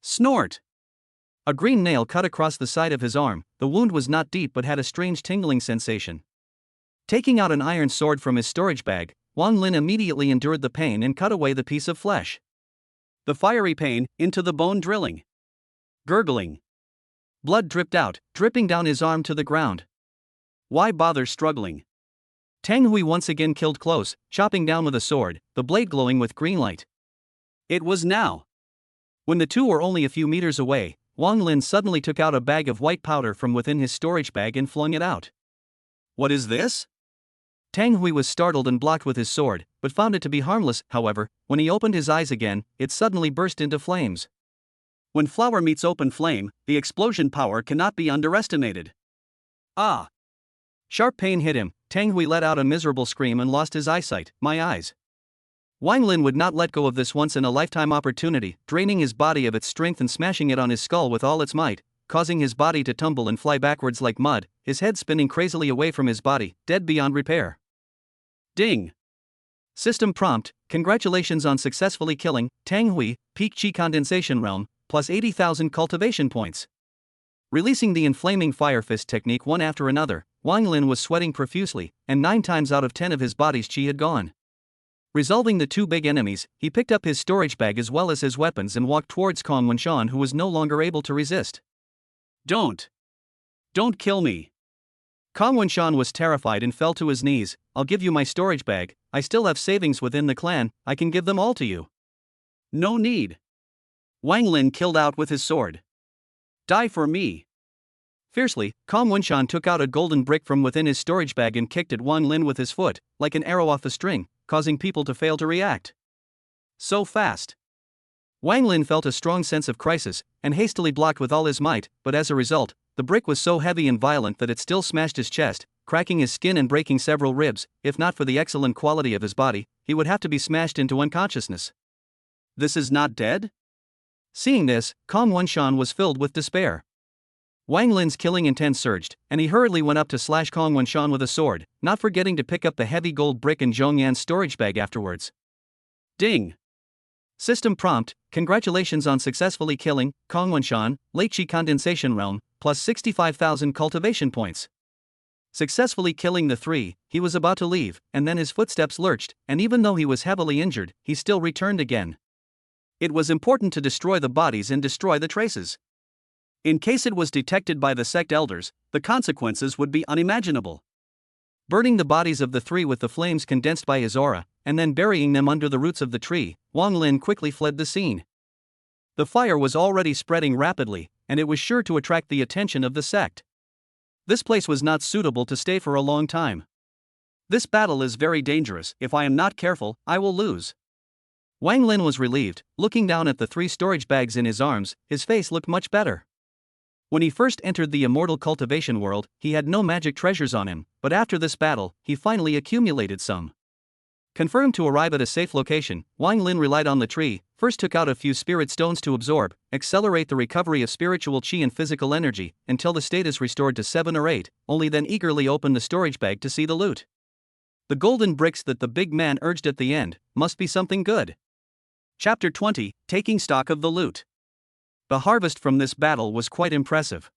Snort. A green nail cut across the side of his arm. The wound was not deep but had a strange tingling sensation. Taking out an iron sword from his storage bag, Wang Lin immediately endured the pain and cut away the piece of flesh. The fiery pain, into the bone drilling. Gurgling. Blood dripped out, dripping down his arm to the ground. Why bother struggling? Tang Hui once again killed close, chopping down with a sword, the blade glowing with green light. It was now. When the two were only a few meters away, Wang Lin suddenly took out a bag of white powder from within his storage bag and flung it out. What is this? Tang Hui was startled and blocked with his sword, but found it to be harmless. However, when he opened his eyes again, it suddenly burst into flames. When flower meets open flame, the explosion power cannot be underestimated. Ah! Sharp pain hit him. Tang Hui let out a miserable scream and lost his eyesight. My eyes. Wang Lin would not let go of this once-in-a-lifetime opportunity, draining his body of its strength and smashing it on his skull with all its might, causing his body to tumble and fly backwards like mud, his head spinning crazily away from his body, dead beyond repair. Ding. System prompt: congratulations on successfully killing Tang Hui, peak Qi Condensation realm, plus 80,000 cultivation points. Releasing the inflaming fire fist technique one after another, Wang Lin was sweating profusely, and 9 times out of 10 of his body's qi had gone. Resolving the 2 big enemies, he picked up his storage bag as well as his weapons and walked towards Kong Wenshan, who was no longer able to resist. Don't kill me. Kong Wenshan was terrified and fell to his knees. I'll give you my storage bag, I still have savings within the clan, I can give them all to you. No need. Wang Lin killed out with his sword. Die for me. Fiercely, Kong Wenshan took out a golden brick from within his storage bag and kicked at Wang Lin with his foot, like an arrow off a string, causing people to fail to react. So fast. Wang Lin felt a strong sense of crisis, and hastily blocked with all his might, but as a result, the brick was so heavy and violent that it still smashed his chest, cracking his skin and breaking several ribs. If not for the excellent quality of his body, he would have to be smashed into unconsciousness. This is not dead? Seeing this, Kong Wenshan was filled with despair. Wang Lin's killing intent surged, and he hurriedly went up to slash Kong Wenshan with a sword, not forgetting to pick up the heavy gold brick in Xuanjian's storage bag afterwards. Ding. System prompt: congratulations on successfully killing Kong Wenshan, late Qi Condensation realm, plus 65,000 cultivation points. Successfully killing the 3, he was about to leave, and then his footsteps lurched, and even though he was heavily injured, he still returned again. It was important to destroy the bodies and destroy the traces. In case it was detected by the sect elders, the consequences would be unimaginable. Burning the bodies of the 3 with the flames condensed by his aura, and then burying them under the roots of the tree, Wang Lin quickly fled the scene. The fire was already spreading rapidly, and it was sure to attract the attention of the sect. This place was not suitable to stay for a long time. This battle is very dangerous. If I am not careful, I will lose. Wang Lin was relieved. Looking down at the 3 storage bags in his arms, his face looked much better. When he first entered the immortal cultivation world, he had no magic treasures on him, but after this battle, he finally accumulated some. Confirmed to arrive at a safe location, Wang Lin relied on the tree, first took out a few spirit stones to absorb, accelerate the recovery of spiritual qi and physical energy, until the state is restored to 7 or 8, only then eagerly opened the storage bag to see the loot. The golden bricks that the big man urged at the end, must be something good. Chapter 20, Taking Stock of the Loot. The harvest from this battle was quite impressive.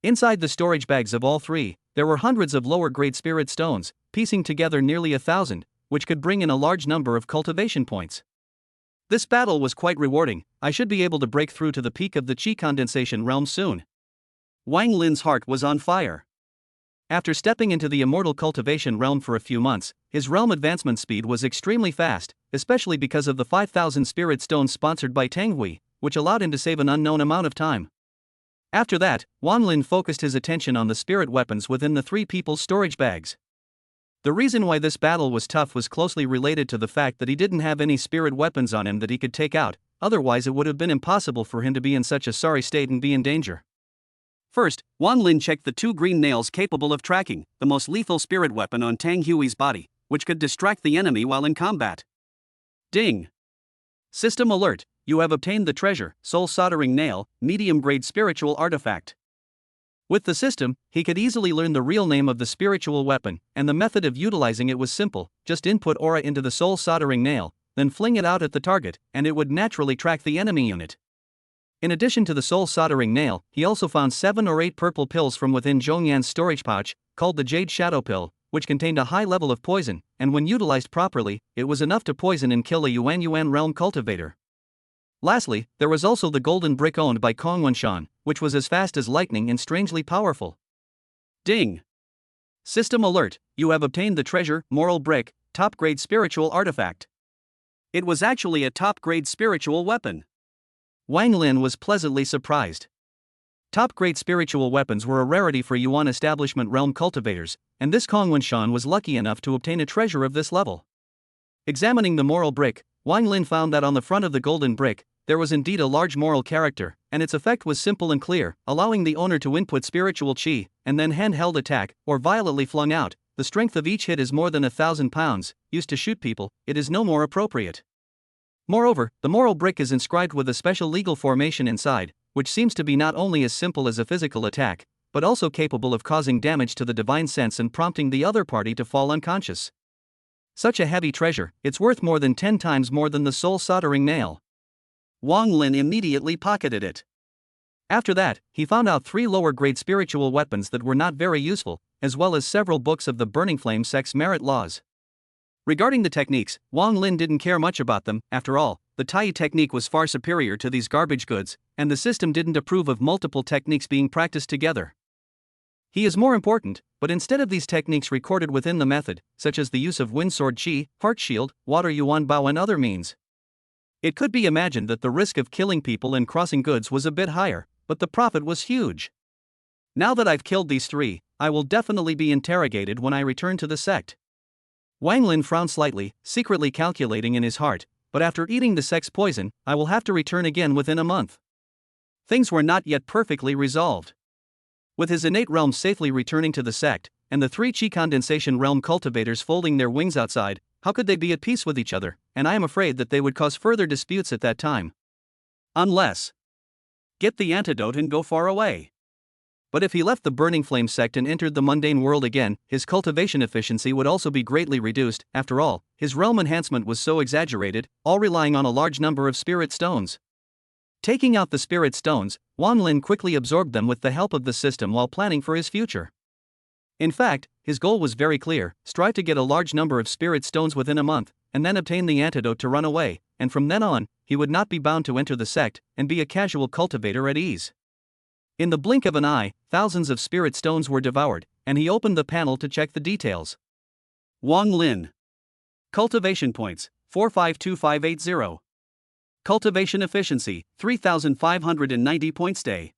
Inside the storage bags of all 3, there were hundreds of lower-grade spirit stones, piecing together nearly 1,000, which could bring in a large number of cultivation points. This battle was quite rewarding. I should be able to break through to the peak of the Qi Condensation realm soon. Wang Lin's heart was on fire. After stepping into the immortal cultivation realm for a few months, his realm advancement speed was extremely fast, especially because of the 5,000 spirit stones sponsored by Tang Hui, which allowed him to save an unknown amount of time. After that, Wang Lin focused his attention on the spirit weapons within the 3 people's storage bags. The reason why this battle was tough was closely related to the fact that he didn't have any spirit weapons on him that he could take out, otherwise it would have been impossible for him to be in such a sorry state and be in danger. First, Wang Lin checked the 2 green nails capable of tracking, the most lethal spirit weapon on Tang Hui's body, which could distract the enemy while in combat. Ding! System alert, you have obtained the treasure, Soul Soldering Nail, medium-grade spiritual artifact. With the system, he could easily learn the real name of the spiritual weapon, and the method of utilizing it was simple: just input aura into the soul soldering nail, then fling it out at the target, and it would naturally track the enemy unit. In addition to the soul soldering nail, he also found 7 or 8 purple pills from within Xuanjian's storage pouch, called the Jade Shadow Pill, which contained a high level of poison, and when utilized properly, it was enough to poison and kill a Yuan realm cultivator. Lastly, there was also the golden brick owned by Confronting Tang Hui, which was as fast as lightning and strangely powerful. Ding! System alert, you have obtained the treasure, Moral Brick, top-grade spiritual artifact. It was actually a top-grade spiritual weapon. Wang Lin was pleasantly surprised. Top-grade spiritual weapons were a rarity for Yuan establishment realm cultivators, and this Confronting Tang Hui was lucky enough to obtain a treasure of this level. Examining the Moral Brick, Wang Lin found that on the front of the golden brick, there was indeed a large moral character, and its effect was simple and clear, allowing the owner to input spiritual qi, and then handheld attack, or violently flung out. The strength of each hit is more than 1,000 pounds, used to shoot people, it is no more appropriate. Moreover, the moral brick is inscribed with a special legal formation inside, which seems to be not only as simple as a physical attack, but also capable of causing damage to the divine sense and prompting the other party to fall unconscious. Such a heavy treasure, it's worth more than 10 times more than the soul soldering nail. Wang Lin immediately pocketed it. After that, he found out 3 lower-grade spiritual weapons that were not very useful, as well as several books of the Burning Flame Sect's merit laws. Regarding the techniques, Wang Lin didn't care much about them. After all, the Tai technique was far superior to these garbage goods, and the system didn't approve of multiple techniques being practiced together. He is more important, but instead of these techniques recorded within the method, such as the use of wind sword qi, heart shield, water yuan bao and other means, it could be imagined that the risk of killing people and crossing goods was a bit higher, but the profit was huge. Now that I've killed these 3, I will definitely be interrogated when I return to the sect. Wang Lin frowned slightly, secretly calculating in his heart, but after eating the sect's poison, I will have to return again within a month. Things were not yet perfectly resolved. With his innate realm safely returning to the sect, and the 3 Qi Condensation realm cultivators folding their wings outside, how could they be at peace with each other? And I am afraid that they would cause further disputes at that time. Unless get the antidote and go far away. But if he left the Burning Flame sect and entered the mundane world again, his cultivation efficiency would also be greatly reduced. After all, his realm enhancement was so exaggerated, all relying on a large number of spirit stones. Taking out the spirit stones, Wang Lin quickly absorbed them with the help of the system while planning for his future. In fact, his goal was very clear: strive to get a large number of spirit stones within a month, and then obtain the antidote to run away, and from then on, he would not be bound to enter the sect and be a casual cultivator at ease. In the blink of an eye, thousands of spirit stones were devoured, and he opened the panel to check the details. Wang Lin. Cultivation points, 452580. Cultivation efficiency, 3,590 points day.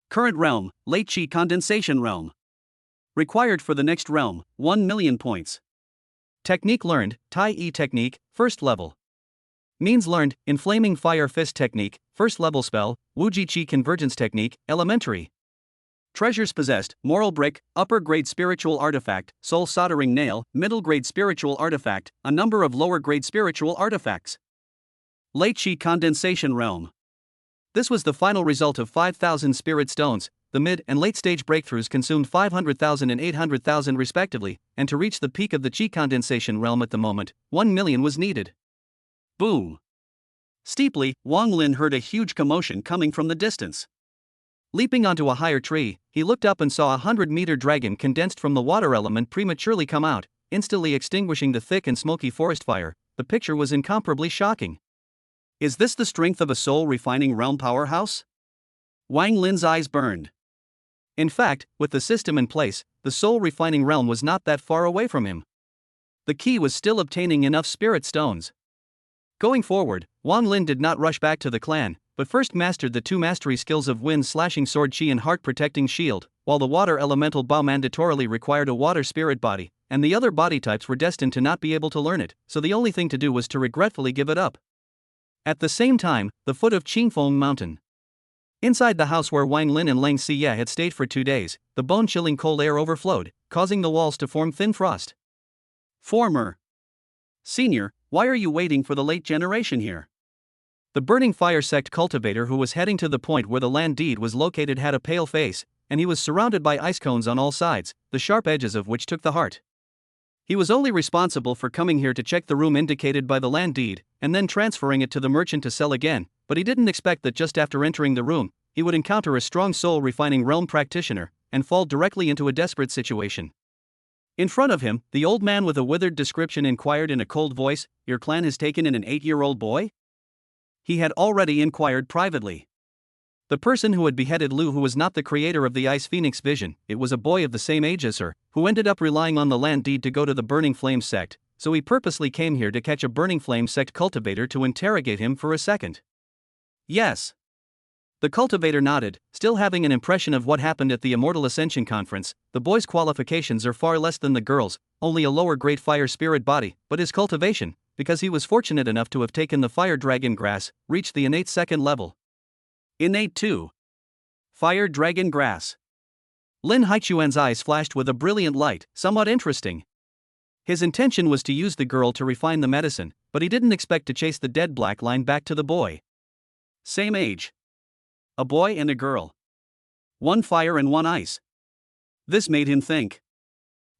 Current realm, late Qi Condensation realm. Required for the next realm, 1 million points. Technique learned, Tai E technique, first level. Means learned, Inflaming Fire Fist technique, first level spell, Wuji Qi Convergence technique, elementary. Treasures possessed, Moral Brick, upper grade spiritual artifact, Soul Soldering Nail, middle grade spiritual artifact, a number of lower grade spiritual artifacts. Late Qi Condensation realm. This was the final result of 5,000 spirit stones. The mid and late stage breakthroughs consumed 500,000 and 800,000 respectively, and to reach the peak of the Qi Condensation realm at the moment, 1 million was needed. Boom! Steeply, Wang Lin heard a huge commotion coming from the distance. Leaping onto a higher tree, he looked up and saw a 100-meter dragon condensed from the water element prematurely come out, instantly extinguishing the thick and smoky forest fire. The picture was incomparably shocking. Is this the strength of a soul-refining realm powerhouse? Wang Lin's eyes burned. In fact, with the system in place, the soul-refining realm was not that far away from him. The key was still obtaining enough spirit stones. Going forward, Wang Lin did not rush back to the clan, but first mastered the 2 mastery skills of wind-slashing sword Qi and heart-protecting shield, while the water elemental Bao mandatorily required a water spirit body, and the other body types were destined to not be able to learn it, so the only thing to do was to regretfully give it up. At the same time, the foot of Qingfeng mountain. Inside the house where Wang Lin and Lang Xiyue had stayed for 2 days, the bone-chilling cold air overflowed, causing the walls to form thin frost. Former Senior, why are you waiting for the late generation here? The Burning Fire Sect cultivator who was heading to the point where the land deed was located had a pale face, and he was surrounded by ice cones on all sides, the sharp edges of which took the heart. He was only responsible for coming here to check the room indicated by the land deed, and then transferring it to the merchant to sell again, but he didn't expect that just after entering the room, he would encounter a strong soul-refining realm practitioner, and fall directly into a desperate situation. In front of him, the old man with a withered description inquired in a cold voice, "Your clan has taken in an 8-year-old boy?" He had already inquired privately. The person who had beheaded Lu, who was not the creator of the Ice Phoenix vision, it was a boy of the same age as her, who ended up relying on the land deed to go to the Burning Flame Sect, so he purposely came here to catch a Burning Flame Sect cultivator to interrogate him for a second. Yes. The cultivator nodded, still having an impression of what happened at the Immortal Ascension Conference. The boy's qualifications are far less than the girl's, only a lower grade fire spirit body, but his cultivation, because he was fortunate enough to have taken the fire dragon grass, reached the innate 2nd level. Innate 2. Fire Dragon Grass. Lin Haichuan's eyes flashed with a brilliant light, somewhat interesting. His intention was to use the girl to refine the medicine, but he didn't expect to chase the dead black line back to the boy. Same age. A boy and a girl. 1 fire and 1 ice. This made him think.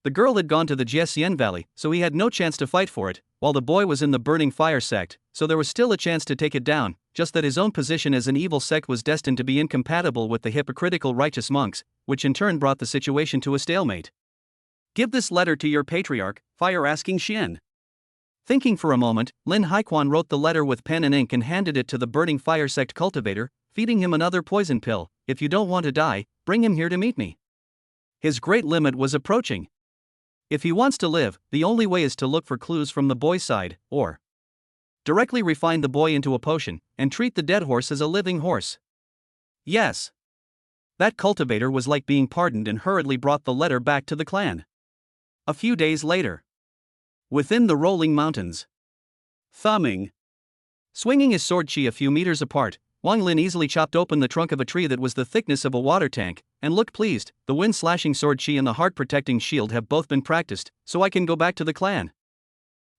The girl had gone to the Jiesian Valley, so he had no chance to fight for it, while the boy was in the Burning Fire Sect, so there was still a chance to take it down, just that his own position as an evil sect was destined to be incompatible with the hypocritical righteous monks, which in turn brought the situation to a stalemate. Give this letter to your patriarch, Fire asking Xian. Thinking for a moment, Lin Haiquan wrote the letter with pen and ink and handed it to the Burning Fire Sect cultivator, feeding him another poison pill. "If you don't want to die, bring him here to meet me." His great limit was approaching. If he wants to live, the only way is to look for clues from the boy's side, or directly refine the boy into a potion, and treat the dead horse as a living horse. Yes. That cultivator was like being pardoned and hurriedly brought the letter back to the clan. A few days later. Within the rolling mountains. Thumbing. Swinging his sword Qi a few meters apart, Wang Lin easily chopped open the trunk of a tree that was the thickness of a water tank, and looked pleased. The wind-slashing sword Qi and the heart-protecting shield have both been practiced, so I can go back to the clan.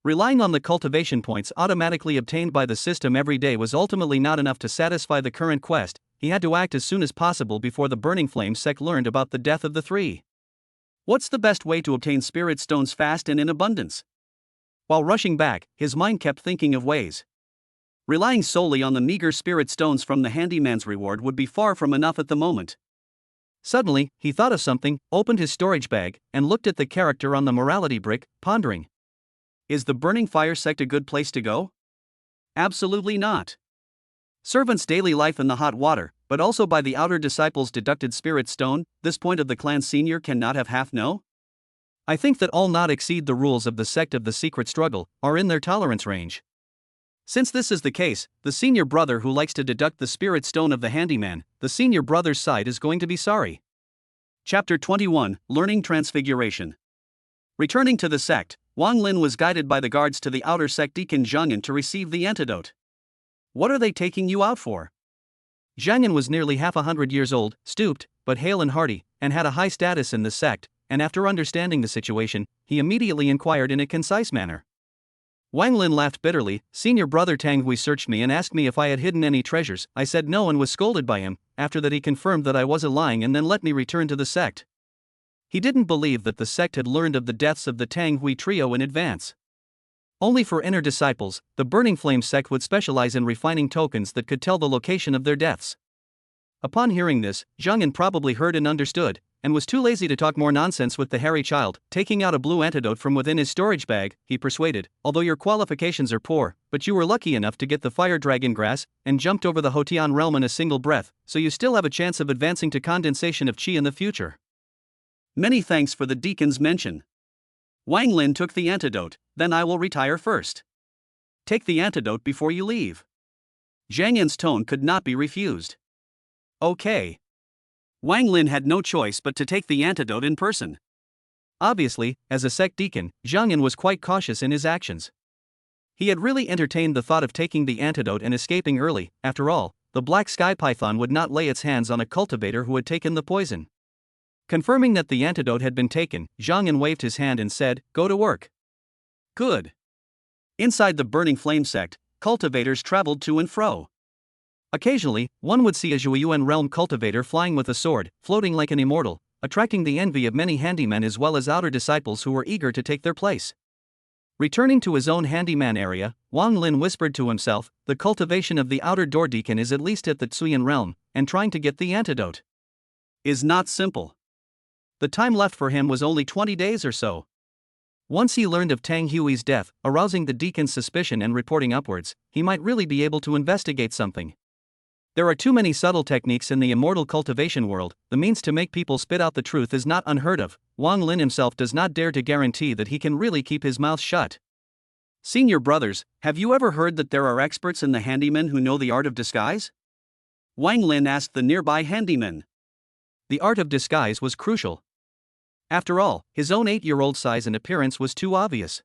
Relying on the cultivation points automatically obtained by the system every day was ultimately not enough to satisfy the current quest. He had to act as soon as possible before the Burning Flame Sect learned about the death of the 3. What's the best way to obtain spirit stones fast and in abundance? While rushing back, his mind kept thinking of ways. Relying solely on the meager spirit stones from the handyman's reward would be far from enough at the moment. Suddenly, he thought of something, opened his storage bag, and looked at the character on the morality brick, pondering. Is the Burning Fire Sect a good place to go? Absolutely not. Servants' daily life in the hot water, but also by the outer disciples' deducted spirit stone, this point of the clan senior cannot have half no? I think that all not exceed the rules of the sect of the secret struggle, are in their tolerance range. Since this is the case, the senior brother who likes to deduct the spirit stone of the handyman, the senior brother's side is going to be sorry. Chapter 21, Learning Transfiguration. Returning to the sect, Wang Lin was guided by the guards to the outer sect deacon Xuanjian to receive the antidote. What are they taking you out for? Xuanjian was nearly 100 years old, stooped, but hale and hearty, and had a high status in the sect, and after understanding the situation, he immediately inquired in a concise manner. Wang Lin laughed bitterly. Senior brother Tang Hui searched me and asked me if I had hidden any treasures. I said no and was scolded by him. After that he confirmed that I wasn't lying and then let me return to the sect. He didn't believe that the sect had learned of the deaths of the Tang Hui trio in advance. Only for inner disciples, the Burning Flame sect would specialize in refining tokens that could tell the location of their deaths. Upon hearing this, Xuanjian probably heard and understood, and was too lazy to talk more nonsense with the hairy child. Taking out a blue antidote from within his storage bag, he persuaded, although your qualifications are poor, but you were lucky enough to get the fire dragon grass, and jumped over the Hotian realm in a single breath, so you still have a chance of advancing to condensation of Qi in the future. Many thanks for the deacon's mention. Wang Lin took the antidote, then I will retire first. Take the antidote before you leave. Xuanjian's tone could not be refused. Okay. Wang Lin had no choice but to take the antidote in person. Obviously, as a sect deacon, Xuanjian was quite cautious in his actions. He had really entertained the thought of taking the antidote and escaping early. After all, the black sky python would not lay its hands on a cultivator who had taken the poison. Confirming that the antidote had been taken, Xuanjian waved his hand and said, "Go to work." Good. Inside the Burning Flame sect, cultivators traveled to and fro. Occasionally, one would see a Xiyue realm cultivator flying with a sword, floating like an immortal, attracting the envy of many handymen as well as outer disciples who were eager to take their place. Returning to his own handyman area, Wang Lin whispered to himself, the cultivation of the outer door deacon is at least at the Xuanjian realm, and trying to get the antidote is not simple. The time left for him was only 20 days or so. Once he learned of Tang Hui's death, arousing the deacon's suspicion and reporting upwards, he might really be able to investigate something. There are too many subtle techniques in the immortal cultivation world. The means to make people spit out the truth is not unheard of. Wang Lin himself does not dare to guarantee that he can really keep his mouth shut. Senior brothers, have you ever heard that there are experts in the handymen who know the art of disguise? Wang Lin asked the nearby handyman. The art of disguise was crucial. After all, his own 8-year-old size and appearance was too obvious.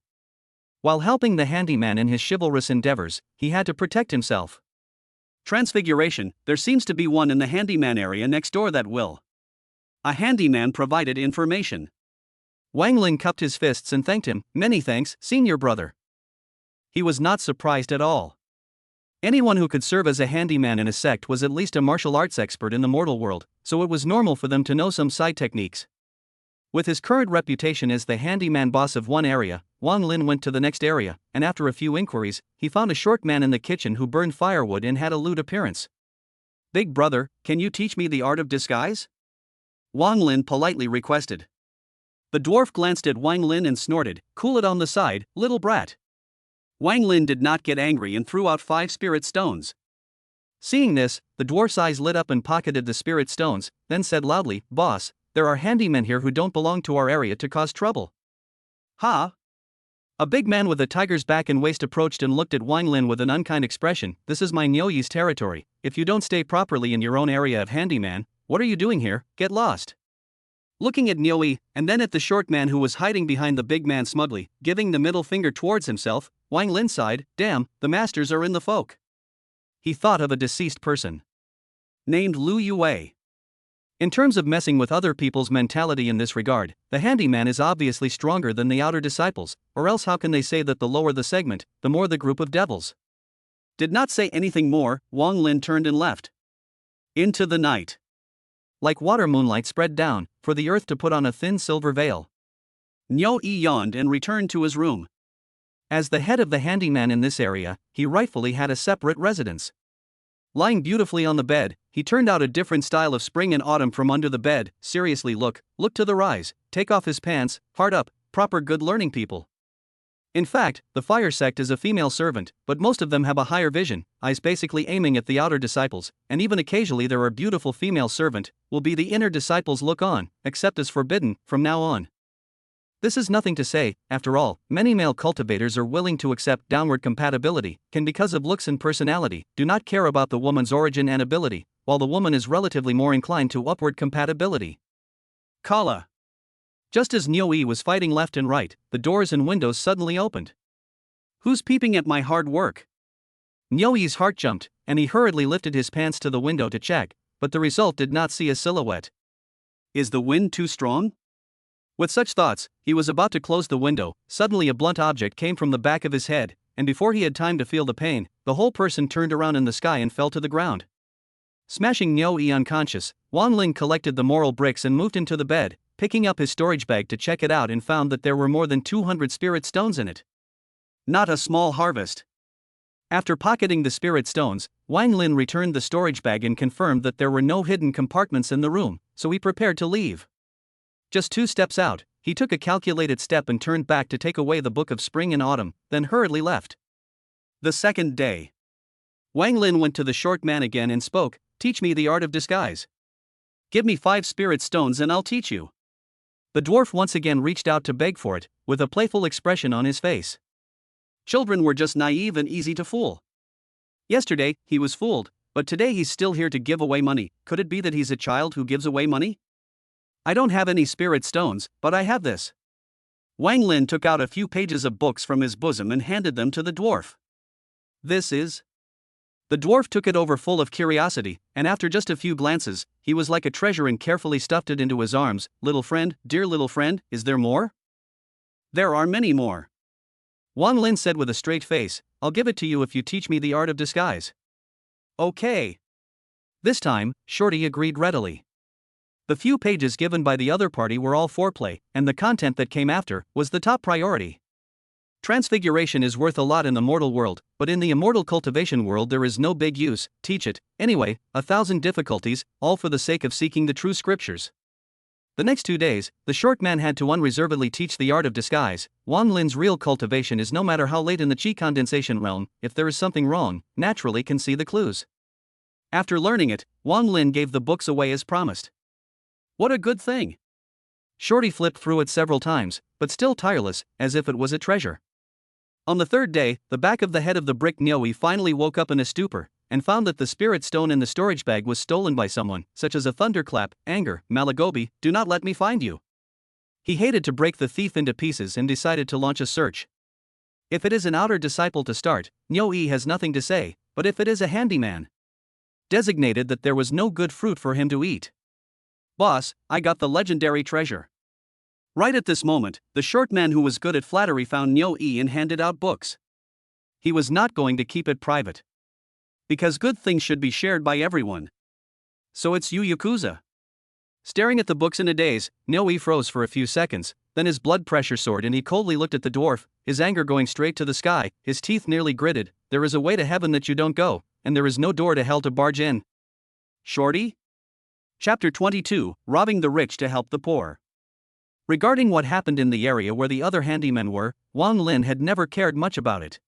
While helping the handyman in his chivalrous endeavors, he had to protect himself. Transfiguration, there seems to be one in the handyman area next door that will. A handyman provided information. Wang Lin cupped his fists and thanked him. Many thanks, senior brother. He was not surprised at all. Anyone who could serve as a handyman in a sect was at least a martial arts expert in the mortal world, so it was normal for them to know some side techniques. With his current reputation as the handyman boss of one area, Wang Lin went to the next area, and after a few inquiries, he found a short man in the kitchen who burned firewood and had a lewd appearance. Big brother, can you teach me the art of disguise? Wang Lin politely requested. The dwarf glanced at Wang Lin and snorted, cool it on the side, little brat. Wang Lin did not get angry and threw out 5 spirit stones. Seeing this, the dwarf's eyes lit up and pocketed the spirit stones, then said loudly, "Boss, there are handymen here who don't belong to our area to cause trouble." Ha! A big man with a tiger's back and waist approached and looked at Wang Lin with an unkind expression. This is my Nyoyi's territory. If you don't stay properly in your own area of handyman, what are you doing here? Get lost. Looking at Nyoyi, and then at the short man who was hiding behind the big man smugly, giving the middle finger towards himself, Wang Lin sighed, damn, the masters are in the folk. He thought of a deceased person named Lu Yue. In terms of messing with other people's mentality in this regard, the handyman is obviously stronger than the outer disciples, or else how can they say that the lower the segment, the more the group of devils? Did not say anything more, Wang Lin turned and left. Into the night. Like water, moonlight spread down, for the earth to put on a thin silver veil. Nyoyi yawned and returned to his room. As the head of the handyman in this area, he rightfully had a separate residence. Lying beautifully on the bed, he turned out a different style of spring and autumn from under the bed. Seriously, look to the rise, take off his pants, hard up, proper good learning people. In fact, the fire sect is a female servant, but most of them have a higher vision, eyes basically aiming at the outer disciples, and even occasionally there are beautiful female servant, will be the inner disciples look on, except as forbidden, from now on. This is nothing to say, after all, many male cultivators are willing to accept downward compatibility, can because of looks and personality, do not care about the woman's origin and ability, while the woman is relatively more inclined to upward compatibility. Kala. Just as Niu was fighting left and right, the doors and windows suddenly opened. Who's peeping at my hard work? Niu's heart jumped, and he hurriedly lifted his pants to the window to check, but the result did not see a silhouette. Is the wind too strong? With such thoughts, he was about to close the window. Suddenly a blunt object came from the back of his head, and before he had time to feel the pain, the whole person turned around in the sky and fell to the ground. Smashing Niu unconscious, Wang Lin collected the moral bricks and moved into the bed, picking up his storage bag to check it out and found that there were more than 200 spirit stones in it. Not a small harvest. After pocketing the spirit stones, Wang Lin returned the storage bag and confirmed that there were no hidden compartments in the room, so he prepared to leave. Just 2 steps out, he took a calculated step and turned back to take away the Book of Spring and Autumn, then hurriedly left. The second day. Wang Lin went to the short man again and spoke, "Teach me the art of disguise." "Give me 5 spirit stones and I'll teach you." The dwarf once again reached out to beg for it, with a playful expression on his face. Children were just naive and easy to fool. Yesterday, he was fooled, but today he's still here to give away money. Could it be that he's a child who gives away money? "I don't have any spirit stones, but I have this." Wang Lin took out a few pages of books from his bosom and handed them to the dwarf. "This is..." The dwarf took it over full of curiosity, and after just a few glances, he was like a treasure and carefully stuffed it into his arms. "Little friend, dear little friend, is there more?" "There are many more." Wang Lin said with a straight face, "I'll give it to you if you teach me the art of disguise." "Okay." This time, Shorty agreed readily. The few pages given by the other party were all foreplay, and the content that came after was the top priority. Transfiguration is worth a lot in the mortal world, but in the immortal cultivation world there is no big use. Teach it, anyway, 1,000 difficulties, all for the sake of seeking the true scriptures. The next 2 days, the short man had to unreservedly teach the art of disguise. Wang Lin's real cultivation is no matter how late in the Qi Condensation realm, if there is something wrong, naturally can see the clues. After learning it, Wang Lin gave the books away as promised. What a good thing. Shorty flipped through it several times, but still tireless, as if it was a treasure. On the 3rd day, the back of the head of the brick Niu finally woke up in a stupor, and found that the spirit stone in the storage bag was stolen by someone, such as a thunderclap, anger, Malagobi, do not let me find you. He hated to break the thief into pieces and decided to launch a search. If it is an outer disciple to start, Niu has nothing to say, but if it is a handyman, designated that there was no good fruit for him to eat. "Boss, I got the legendary treasure." Right at this moment, the short man who was good at flattery found Niu and handed out books. He was not going to keep it private. Because good things should be shared by everyone. "So it's you, Yakuza?" Staring at the books in a daze, Niu froze for a few seconds, then his blood pressure soared and he coldly looked at the dwarf, his anger going straight to the sky, his teeth nearly gritted. "There is a way to heaven that you don't go, and there is no door to hell to barge in." Shorty? Chapter 22, Robbing the Rich to Help the Poor. Regarding what happened in the area where the other handymen were, Wang Lin had never cared much about it.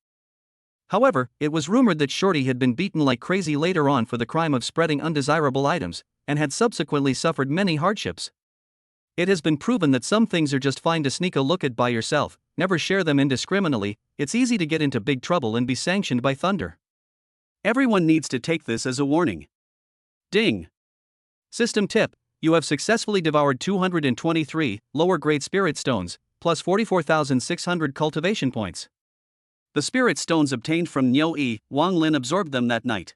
However, it was rumored that Shorty had been beaten like crazy later on for the crime of spreading undesirable items, and had subsequently suffered many hardships. It has been proven that some things are just fine to sneak a look at by yourself, never share them indiscriminately. It's easy to get into big trouble and be sanctioned by thunder. Everyone needs to take this as a warning. Ding. System tip: you have successfully devoured 223 lower grade spirit stones, plus 44,600 cultivation points. The spirit stones obtained from Niu, Wang Lin absorbed them that night.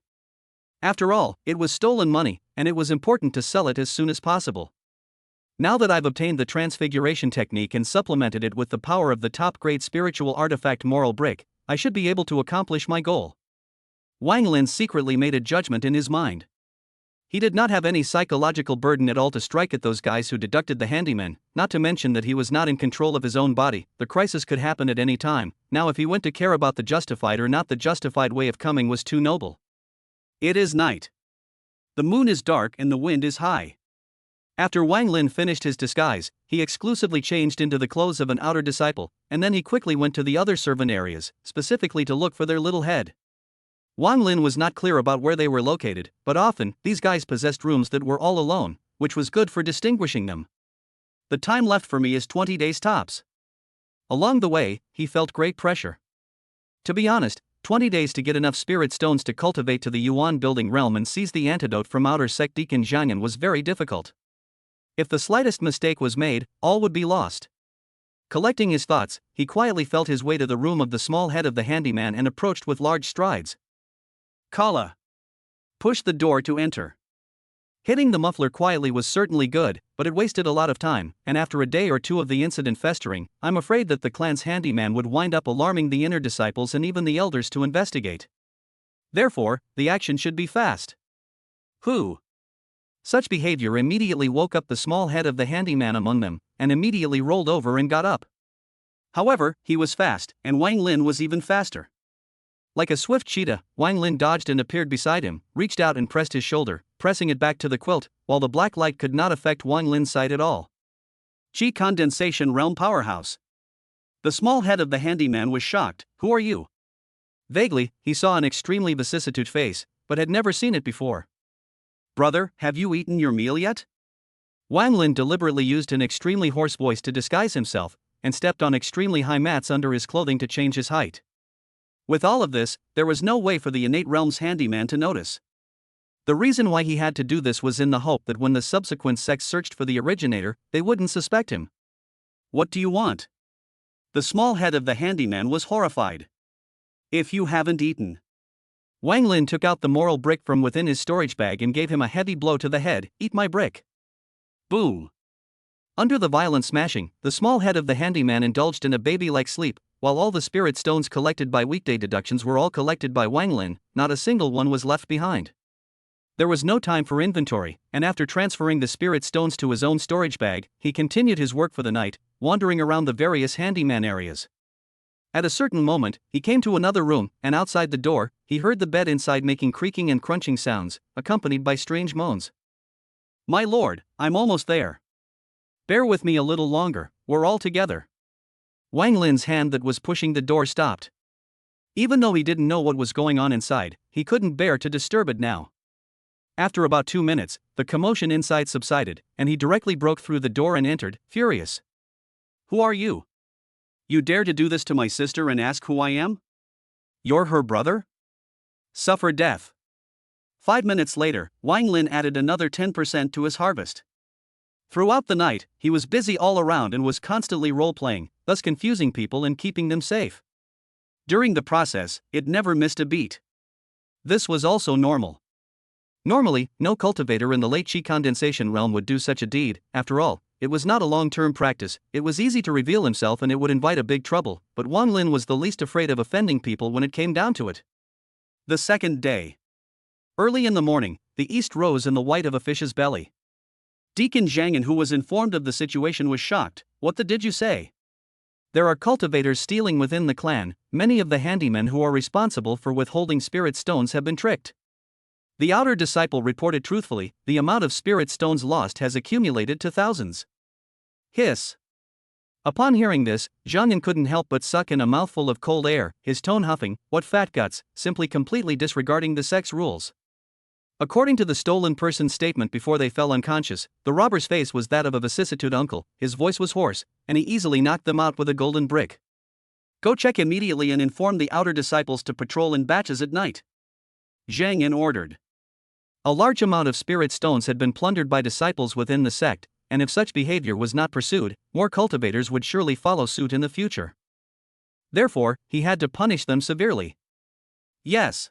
After all, it was stolen money, and it was important to sell it as soon as possible. Now that I've obtained the transfiguration technique and supplemented it with the power of the top grade spiritual artifact moral brick, I should be able to accomplish my goal. Wang Lin secretly made a judgment in his mind. He did not have any psychological burden at all to strike at those guys who deducted the handyman, not to mention that he was not in control of his own body. The crisis could happen at any time. Now if he went to care about the justified or not the justified way of coming was too noble. It is night. The moon is dark and the wind is high. After Wang Lin finished his disguise, he exclusively changed into the clothes of an outer disciple, and then he quickly went to the other servant areas, specifically to look for their little head. Wang Lin was not clear about where they were located, but often, these guys possessed rooms that were all alone, which was good for distinguishing them. The time left for me is 20 days tops. Along the way, he felt great pressure. To be honest, 20 days to get enough spirit stones to cultivate to the Yuan building realm and seize the antidote from outer Sect Deacon Xuanjian was very difficult. If the slightest mistake was made, all would be lost. Collecting his thoughts, he quietly felt his way to the room of the small head of the handyman and approached with large strides. Kala pushed the door to enter. Hitting the muffler quietly was certainly good, but it wasted a lot of time, and after a day or two of the incident festering, I'm afraid that the clan's handyman would wind up alarming the inner disciples and even the elders to investigate. Therefore, the action should be fast. Who? Such behavior immediately woke up the small head of the handyman among them, and immediately rolled over and got up. However, he was fast, and Wang Lin was even faster. Like a swift cheetah, Wang Lin dodged and appeared beside him, reached out and pressed his shoulder, pressing it back to the quilt, while the black light could not affect Wang Lin's sight at all. Qi Condensation Realm Powerhouse. The small head of the handyman was shocked. Who are you? Vaguely, he saw an extremely vicissitude face, but had never seen it before. Brother, have you eaten your meal yet? Wang Lin deliberately used an extremely hoarse voice to disguise himself, and stepped on extremely high mats under his clothing to change his height. With all of this, there was no way for the Innate Realm's handyman to notice. The reason why he had to do this was in the hope that when the subsequent sects searched for the originator, they wouldn't suspect him. What do you want? The small head of the handyman was horrified. If you haven't eaten. Wang Lin took out the moral brick from within his storage bag and gave him a heavy blow to the head. Eat my brick. Boom. Under the violent smashing, the small head of the handyman indulged in a baby-like sleep, while all the spirit stones collected by weekday deductions were all collected by Wang Lin. Not a single one was left behind. There was no time for inventory, and after transferring the spirit stones to his own storage bag, he continued his work for the night, wandering around the various handyman areas. At a certain moment, he came to another room, and outside the door, he heard the bed inside making creaking and crunching sounds, accompanied by strange moans. My lord, I'm almost there. Bear with me a little longer, we're all together. Wang Lin's hand that was pushing the door stopped. Even though he didn't know what was going on inside, he couldn't bear to disturb it now. After about 2 minutes, the commotion inside subsided, and he directly broke through the door and entered, furious. Who are you? You dare to do this to my sister and ask who I am? You're her brother? Suffer death. 5 minutes later, Wang Lin added another 10% to his harvest. Throughout the night, he was busy all around and was constantly role-playing, thus confusing people and keeping them safe. During the process, it never missed a beat. This was also normal. Normally, no cultivator in the late Qi Condensation realm would do such a deed. After all, it was not a long-term practice, it was easy to reveal himself and it would invite a big trouble, but Wang Lin was the least afraid of offending people when it came down to it. The second day. Early in the morning, the east rose in the white of a fish's belly. Deacon Zhang, who was informed of the situation, was shocked. What did you say? There are cultivators stealing within the clan. Many of the handymen who are responsible for withholding spirit stones have been tricked. The outer disciple reported truthfully, the amount of spirit stones lost has accumulated to thousands. Hiss. Upon hearing this, Xuanjian couldn't help but suck in a mouthful of cold air, his tone huffing, what fat guts, simply completely disregarding the sect's rules. According to the stolen person's statement before they fell unconscious, the robber's face was that of a vicissitude uncle, his voice was hoarse, and he easily knocked them out with a golden brick. Go check immediately and inform the outer disciples to patrol in batches at night. Zhang Yin ordered. A large amount of spirit stones had been plundered by disciples within the sect, and if such behavior was not pursued, more cultivators would surely follow suit in the future. Therefore, he had to punish them severely. Yes.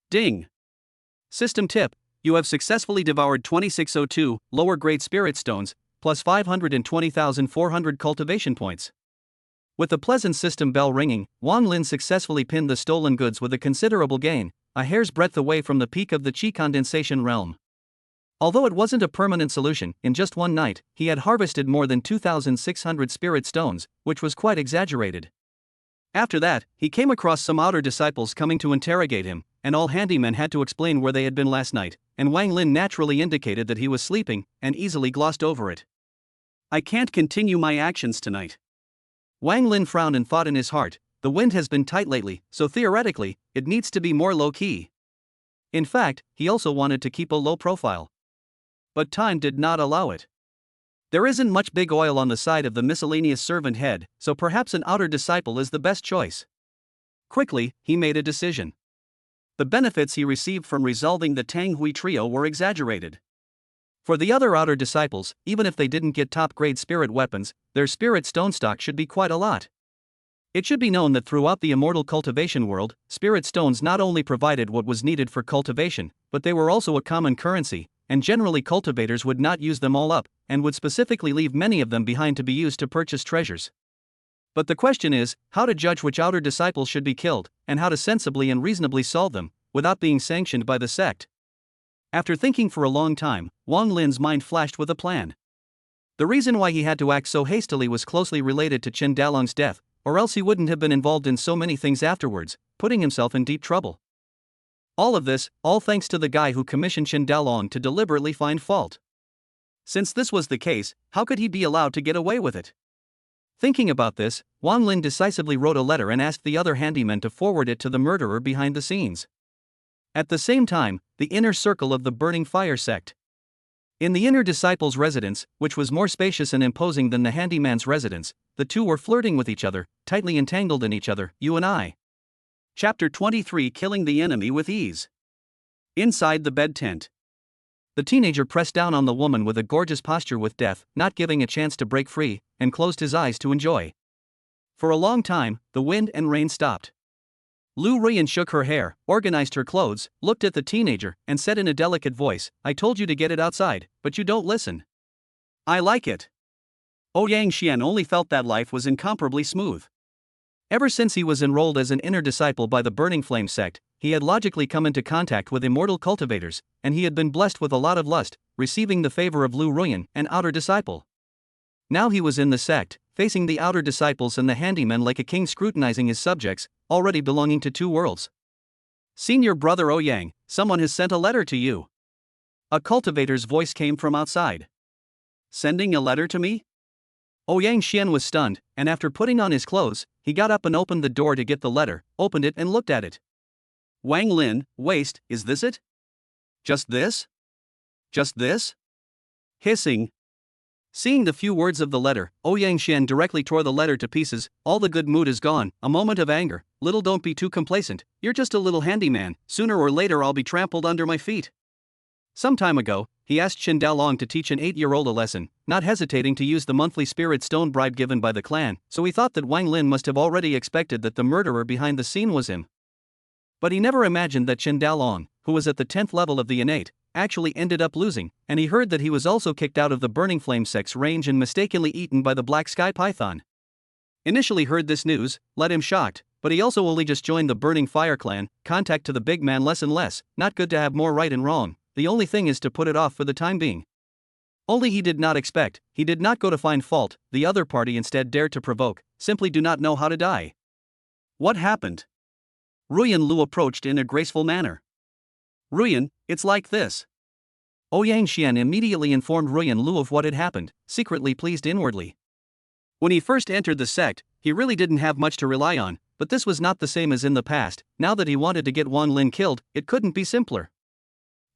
Ding. System tip: you have successfully devoured 2602 lower grade spirit stones, plus 520,400 cultivation points. With the pleasant system bell ringing, Wang Lin successfully pinned the stolen goods with a considerable gain, a hair's breadth away from the peak of the Qi Condensation realm. Although it wasn't a permanent solution, in just one night, he had harvested more than 2,600 spirit stones, which was quite exaggerated. After that, he came across some outer disciples coming to interrogate him, and all handymen had to explain where they had been last night, and Wang Lin naturally indicated that he was sleeping, and easily glossed over it. I can't continue my actions tonight. Wang Lin frowned and thought in his heart, the wind has been tight lately, so theoretically, it needs to be more low-key. In fact, he also wanted to keep a low profile. But time did not allow it. There isn't much big oil on the side of the miscellaneous servant head, so perhaps an outer disciple is the best choice. Quickly, he made a decision. The benefits he received from resolving the Tang Hui trio were exaggerated. For the other outer disciples, even if they didn't get top-grade spirit weapons, their spirit stone stock should be quite a lot. It should be known that throughout the immortal cultivation world, spirit stones not only provided what was needed for cultivation, but they were also a common currency, and generally cultivators would not use them all up, and would specifically leave many of them behind to be used to purchase treasures. But the question is, how to judge which outer disciples should be killed, and how to sensibly and reasonably solve them, without being sanctioned by the sect. After thinking for a long time, Wang Lin's mind flashed with a plan. The reason why he had to act so hastily was closely related to Chen Dalong's death, or else he wouldn't have been involved in so many things afterwards, putting himself in deep trouble. All of this, all thanks to the guy who commissioned Chen Dalong to deliberately find fault. Since this was the case, how could he be allowed to get away with it? Thinking about this, Wang Lin decisively wrote a letter and asked the other handymen to forward it to the murderer behind the scenes. At the same time, the inner circle of the Burning Fire sect. In the inner disciples' residence, which was more spacious and imposing than the handyman's residence, the two were flirting with each other, tightly entangled in each other, you and I. Chapter 23: Killing the Enemy with Ease. Inside the bed tent. The teenager pressed down on the woman with a gorgeous posture with death, not giving a chance to break free, and closed his eyes to enjoy. For a long time, the wind and rain stopped. Lu Ruyan shook her hair, organized her clothes, looked at the teenager, and said in a delicate voice, "I told you to get it outside, but you don't listen." "I like it." Ouyang Xian only felt that life was incomparably smooth. Ever since he was enrolled as an inner disciple by the Burning Flame sect, he had logically come into contact with immortal cultivators, and he had been blessed with a lot of lust, receiving the favor of Lu Ruyan, an outer disciple. Now he was in the sect, facing the outer disciples and the handymen like a king scrutinizing his subjects, already belonging to two worlds. "Senior brother Ouyang, someone has sent a letter to you." A cultivator's voice came from outside. "Sending a letter to me?" Ouyang Xian was stunned, and after putting on his clothes, he got up and opened the door to get the letter, opened it and looked at it. "Wang Lin, waste, is this it? Just this? Just this?" Hissing. Seeing the few words of the letter, Ouyang Xian directly tore the letter to pieces. All the good mood is gone, a moment of anger. "Little, don't be too complacent, you're just a little handyman, sooner or later I'll be trampled under my feet." Some time ago, he asked Chen Dalong to teach an 8-year-old a lesson, not hesitating to use the monthly spirit stone bribe given by the clan, so he thought that Wang Lin must have already expected that the murderer behind the scene was him. But he never imagined that Chen Dalong, who was at the 10th level of the Innate, actually ended up losing, and he heard that he was also kicked out of the Burning Flame sect's range and mistakenly eaten by the Black Sky Python. Initially heard this news, led him shocked, but he also only just joined the Burning Fire clan, contact to the big man less and less, not good to have more right and wrong, the only thing is to put it off for the time being. Only he did not expect, he did not go to find fault, the other party instead dared to provoke, simply do not know how to die. "What happened?" Ruyan Lu approached in a graceful manner. "Ruyan, it's like this." Ouyang Xian immediately informed Ruyan Lu of what had happened, secretly pleased inwardly. When he first entered the sect, he really didn't have much to rely on, but this was not the same as in the past. Now that he wanted to get Wang Lin killed, it couldn't be simpler.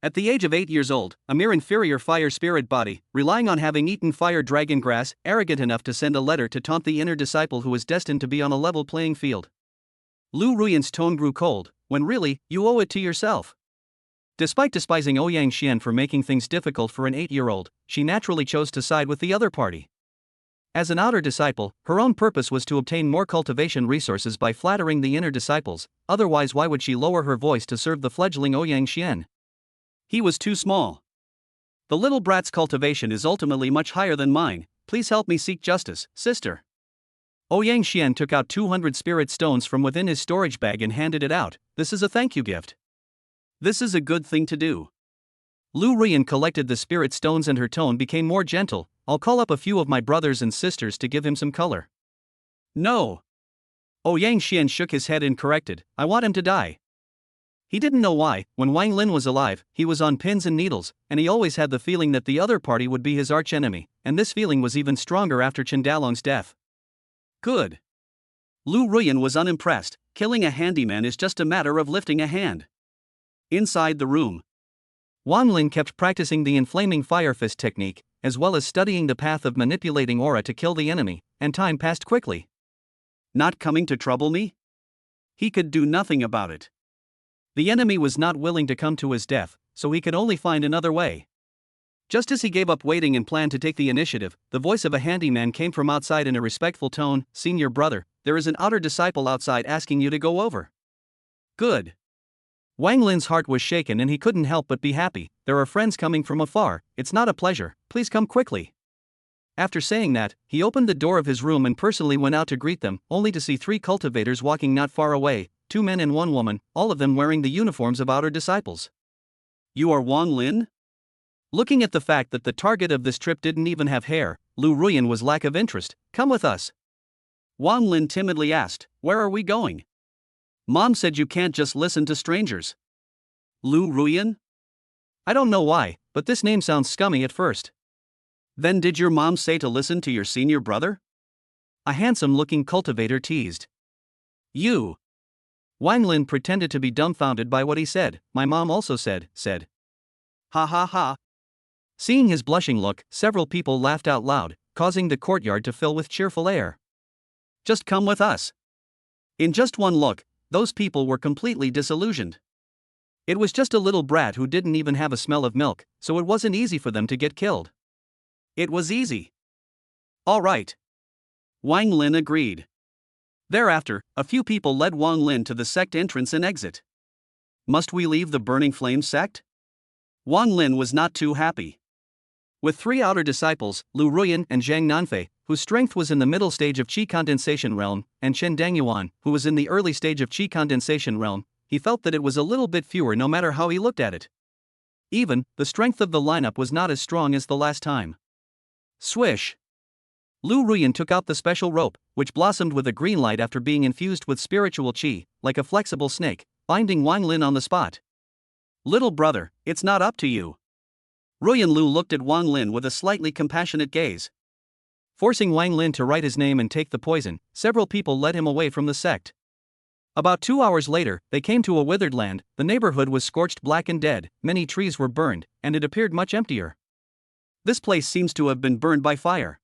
At the age of 8 years old, a mere inferior fire spirit body, relying on having eaten fire dragon grass, arrogant enough to send a letter to taunt the inner disciple who was destined to be on a level playing field. Lu Ruyan's tone grew cold, when really, you owe it to yourself. Despite despising Ouyang Xian for making things difficult for an 8-year-old, she naturally chose to side with the other party. As an outer disciple, her own purpose was to obtain more cultivation resources by flattering the inner disciples, otherwise why would she lower her voice to serve the fledgling Ouyang Xian? He was too small. The little brat's cultivation is ultimately much higher than mine, please help me seek justice, sister. Ouyang Xian took out 200 spirit stones from within his storage bag and handed it out. This is a thank you gift. This is a good thing to do. Lu Ruyan collected the spirit stones and her tone became more gentle. I'll call up a few of my brothers and sisters to give him some color. No. Ouyang Xian shook his head and corrected, I want him to die. He didn't know why. When Wang Lin was alive, he was on pins and needles, and he always had the feeling that the other party would be his archenemy, and this feeling was even stronger after Chen Dalong's death. Good. Lu Ruyan was unimpressed. Killing a handyman is just a matter of lifting a hand. Inside the room, Wang Lin kept practicing the inflaming fire fist technique, as well as studying the path of manipulating aura to kill the enemy, and time passed quickly. Not coming to trouble me? He could do nothing about it. The enemy was not willing to come to his death, so he could only find another way. Just as he gave up waiting and planned to take the initiative, the voice of a handyman came from outside in a respectful tone. "Senior brother, there is an outer disciple outside asking you to go over." Good. Wang Lin's heart was shaken and he couldn't help but be happy. "There are friends coming from afar, it's not a pleasure, please come quickly." After saying that, he opened the door of his room and personally went out to greet them, only to see 3 cultivators walking not far away, 2 men and 1 woman, all of them wearing the uniforms of outer disciples. You are Wang Lin? Looking at the fact that the target of this trip didn't even have hair, Lu Ruyan was lack of interest. "Come with us." Wang Lin timidly asked, "Where are we going?" "Mom said you can't just listen to strangers." Lu Ruyan? I don't know why, but this name sounds scummy at first. Then did your mom say to listen to your senior brother? A handsome-looking cultivator teased. You. Wang Lin pretended to be dumbfounded by what he said. "My mom also said. Ha ha ha. Seeing his blushing look, several people laughed out loud, causing the courtyard to fill with cheerful air. Just come with us. In just one look, those people were completely disillusioned. It was just a little brat who didn't even have a smell of milk, so it wasn't easy for them to get killed. It was easy. All right. Wang Lin agreed. Thereafter, a few people led Wang Lin to the sect entrance and exit. Must we leave the Burning Flame sect? Wang Lin was not too happy. With 3 outer disciples, Lu Ruyan and Zhang Nanfei, whose strength was in the middle stage of Qi Condensation realm, and Chen Dangyuan, who was in the early stage of Qi Condensation realm, he felt that it was a little bit fewer no matter how he looked at it. Even, the strength of the lineup was not as strong as the last time. Swish! Lu Ruyan took out the special rope, which blossomed with a green light after being infused with spiritual qi, like a flexible snake, binding Wang Lin on the spot. Little brother, it's not up to you. Ruyan Lu looked at Wang Lin with a slightly compassionate gaze. Forcing Wang Lin to write his name and take the poison, several people led him away from the sect. About 2 hours later, they came to a withered land. The neighborhood was scorched black and dead, many trees were burned, and it appeared much emptier. This place seems to have been burned by fire.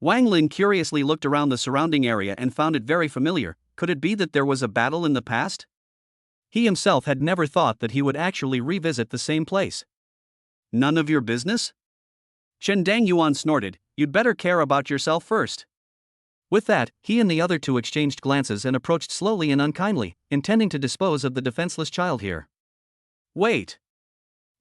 Wang Lin curiously looked around the surrounding area and found it very familiar. Could it be that there was a battle in the past? He himself had never thought that he would actually revisit the same place. None of your business? Chen Dangyuan snorted, "You'd better care about yourself first." With that, he and the other 2 exchanged glances and approached slowly and unkindly, intending to dispose of the defenseless child here. Wait.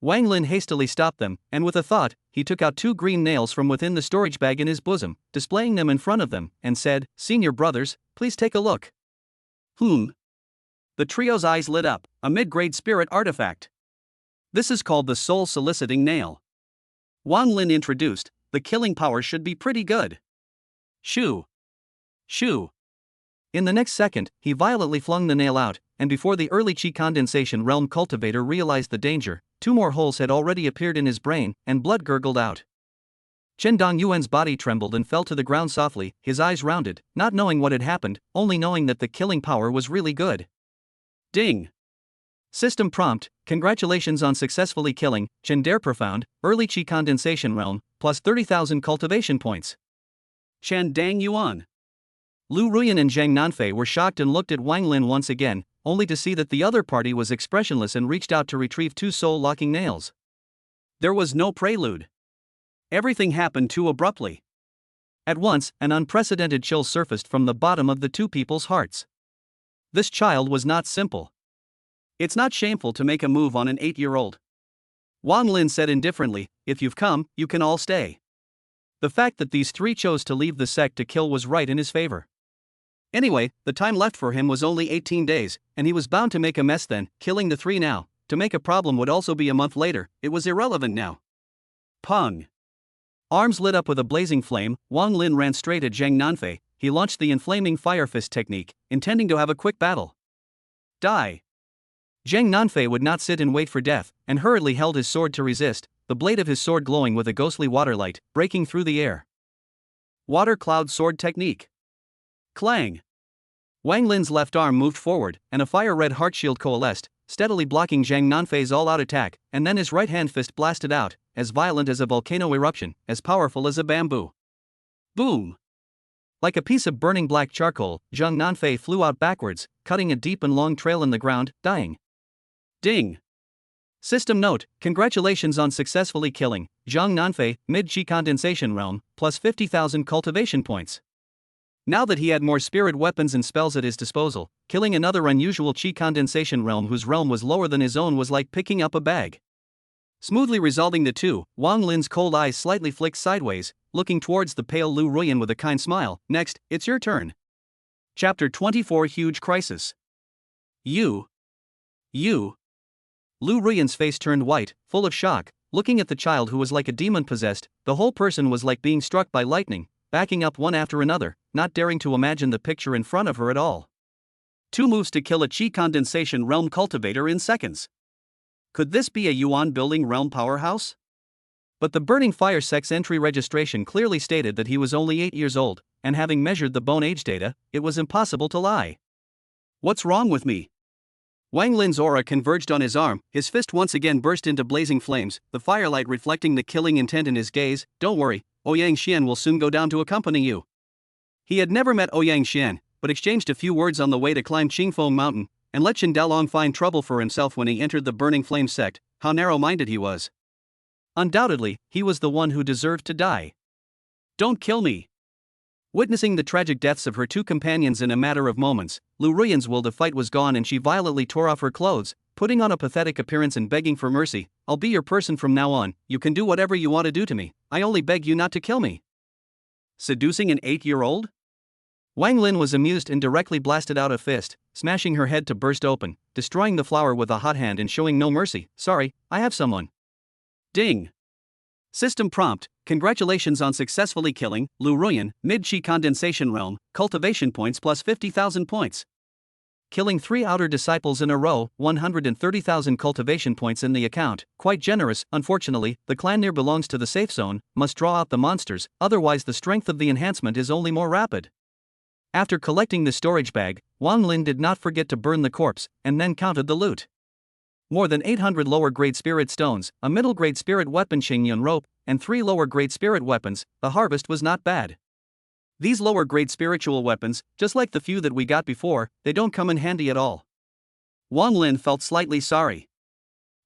Wang Lin hastily stopped them, and with a thought, he took out 2 green nails from within the storage bag in his bosom, displaying them in front of them, and said, "Senior brothers, please take a look." The trio's eyes lit up, a mid-grade spirit artifact. This is called the soul-soliciting nail. Wang Lin introduced, the killing power should be pretty good. Shoo. Shoo. In the next second, he violently flung the nail out, and before the early Qi Condensation realm cultivator realized the danger, 2 more holes had already appeared in his brain, and blood gurgled out. Chen Dongyuan's body trembled and fell to the ground softly, his eyes rounded, not knowing what had happened, only knowing that the killing power was really good. Ding. System prompt: congratulations on successfully killing Chen Dare Profound, early Qi Condensation realm, plus 30,000 cultivation points. Chen Dangyuan. Lu Ruyan and Zhang Nanfei were shocked and looked at Wang Lin once again, only to see that the other party was expressionless and reached out to retrieve 2 soul-locking nails. There was no prelude. Everything happened too abruptly. At once, an unprecedented chill surfaced from the bottom of the 2 people's hearts. This child was not simple. It's not shameful to make a move on an 8-year-old. Wang Lin said indifferently, "If you've come, you can all stay." The fact that these 3 chose to leave the sect to kill was right in his favor. Anyway, the time left for him was only 18 days, and he was bound to make a mess then. Killing the 3 now, to make a problem would also be a month later, it was irrelevant now. Pung. Arms lit up with a blazing flame, Wang Lin ran straight at Zhang Nanfei. He launched the inflaming fire fist technique, intending to have a quick battle. Die. Zhang Nanfei would not sit and wait for death, and hurriedly held his sword to resist, the blade of his sword glowing with a ghostly water light, breaking through the air. Water cloud sword technique. Clang. Wang Lin's left arm moved forward, and a fire-red heart shield coalesced, steadily blocking Zhang Nanfei's all-out attack, and then his right-hand fist blasted out, as violent as a volcano eruption, as powerful as a bamboo. Boom. Like a piece of burning black charcoal, Zhang Nanfei flew out backwards, cutting a deep and long trail in the ground, dying. Ding. System note: congratulations on successfully killing Zhang Nanfei, mid-Qi Condensation realm, plus 50,000 cultivation points. Now that he had more spirit weapons and spells at his disposal, killing another unusual Qi Condensation realm whose realm was lower than his own was like picking up a bag. Smoothly resolving the two, Wang Lin's cold eyes slightly flicked sideways, looking towards the pale Lu Ruyan with a kind smile. Next, it's your turn. Chapter 24: Huge Crisis. You. Lu Ruyan's face turned white, full of shock, looking at the child who was like a demon possessed. The whole person was like being struck by lightning, backing up one after another, not daring to imagine the picture in front of her at all. 2 moves to kill a Qi Condensation realm cultivator in seconds. Could this be a Yuan building realm powerhouse? But the Burning Fire Sect's entry registration clearly stated that he was only 8 years old, and having measured the bone age data, it was impossible to lie. What's wrong with me? Wang Lin's aura converged on his arm, his fist once again burst into blazing flames, the firelight reflecting the killing intent in his gaze. Don't worry, Ouyang Xian will soon go down to accompany you. He had never met Ouyang Xian, but exchanged a few words on the way to climb Qingfeng Mountain, and let Chen Dalong find trouble for himself when he entered the Burning Flame Sect. How narrow-minded he was. Undoubtedly, he was the one who deserved to die. Don't kill me. Witnessing the tragic deaths of her 2 companions in a matter of moments, Lu Ruyan's will to fight was gone and she violently tore off her clothes, putting on a pathetic appearance and begging for mercy. I'll be your person from now on, you can do whatever you want to do to me, I only beg you not to kill me. Seducing an 8-year-old? Wang Lin was amused and directly blasted out a fist, smashing her head to burst open, destroying the flower with a hot hand and showing no mercy. Sorry, I have someone. Ding. System prompt: congratulations on successfully killing Lu Ruyan, mid-Qi Condensation realm, cultivation points plus 50,000 points. Killing 3 outer disciples in a row, 130,000 cultivation points in the account, quite generous. Unfortunately, the clan near belongs to the safe zone, must draw out the monsters, otherwise the strength of the enhancement is only more rapid. After collecting the storage bag, Wang Lin did not forget to burn the corpse, and then counted the loot. More than 800 lower-grade spirit stones, a middle-grade spirit weapon Xingyun rope, and 3 lower-grade spirit weapons. The harvest was not bad. These lower-grade spiritual weapons, just like the few that we got before, they don't come in handy at all. Wang Lin felt slightly sorry.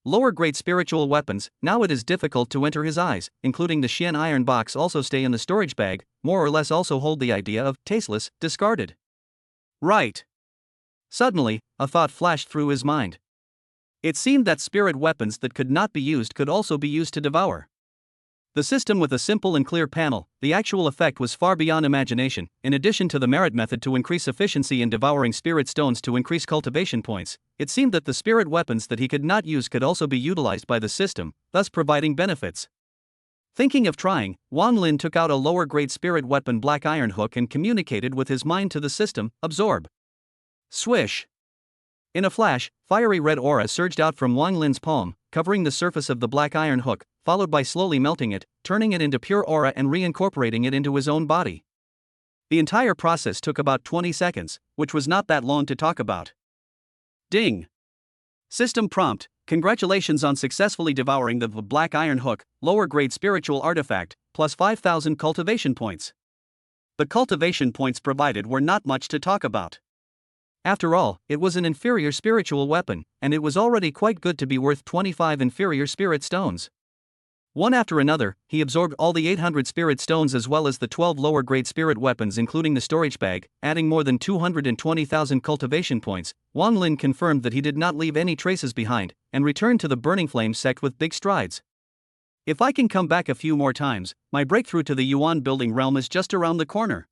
Lower-grade spiritual weapons, now it is difficult to enter his eyes, including the Xian iron box also stay in the storage bag, more or less also hold the idea of tasteless, discarded. Right. Suddenly, a thought flashed through his mind. It seemed that spirit weapons that could not be used could also be used to devour. The system with a simple and clear panel, the actual effect was far beyond imagination. In addition to the merit method to increase efficiency in devouring spirit stones to increase cultivation points, it seemed that the spirit weapons that he could not use could also be utilized by the system, thus providing benefits. Thinking of trying, Wang Lin took out a lower-grade spirit weapon black iron hook and communicated with his mind to the system. Absorb. Swish. In a flash, fiery red aura surged out from Wang Lin's palm, covering the surface of the black iron hook, followed by slowly melting it, turning it into pure aura and reincorporating it into his own body. The entire process took about 20 seconds, which was not that long to talk about. Ding. System prompt: congratulations on successfully devouring the black iron hook, lower grade spiritual artifact, plus 5,000 cultivation points. The cultivation points provided were not much to talk about. After all, it was an inferior spiritual weapon, and it was already quite good to be worth 25 inferior spirit stones. One after another, he absorbed all the 800 spirit stones as well as the 12 lower grade spirit weapons including the storage bag, adding more than 220,000 cultivation points. Wang Lin confirmed that he did not leave any traces behind, and returned to the Burning Flame Sect with big strides. If I can come back a few more times, my breakthrough to the Yuan building realm is just around the corner.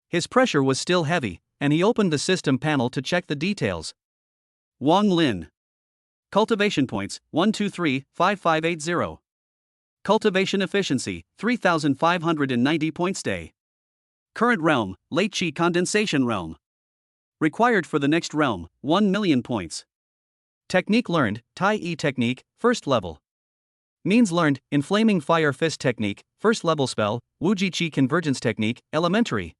His pressure was still heavy, and he opened the system panel to check the details. Wang Lin. Cultivation points, 1235580. Cultivation efficiency, 3,590 points day. Current realm, late Qi Condensation realm. Required for the next realm, 1 million points. Technique learned, Tai Yi technique, first level. Means learned, inflaming fire fist technique, first level spell, Wuji Qi convergence technique, elementary.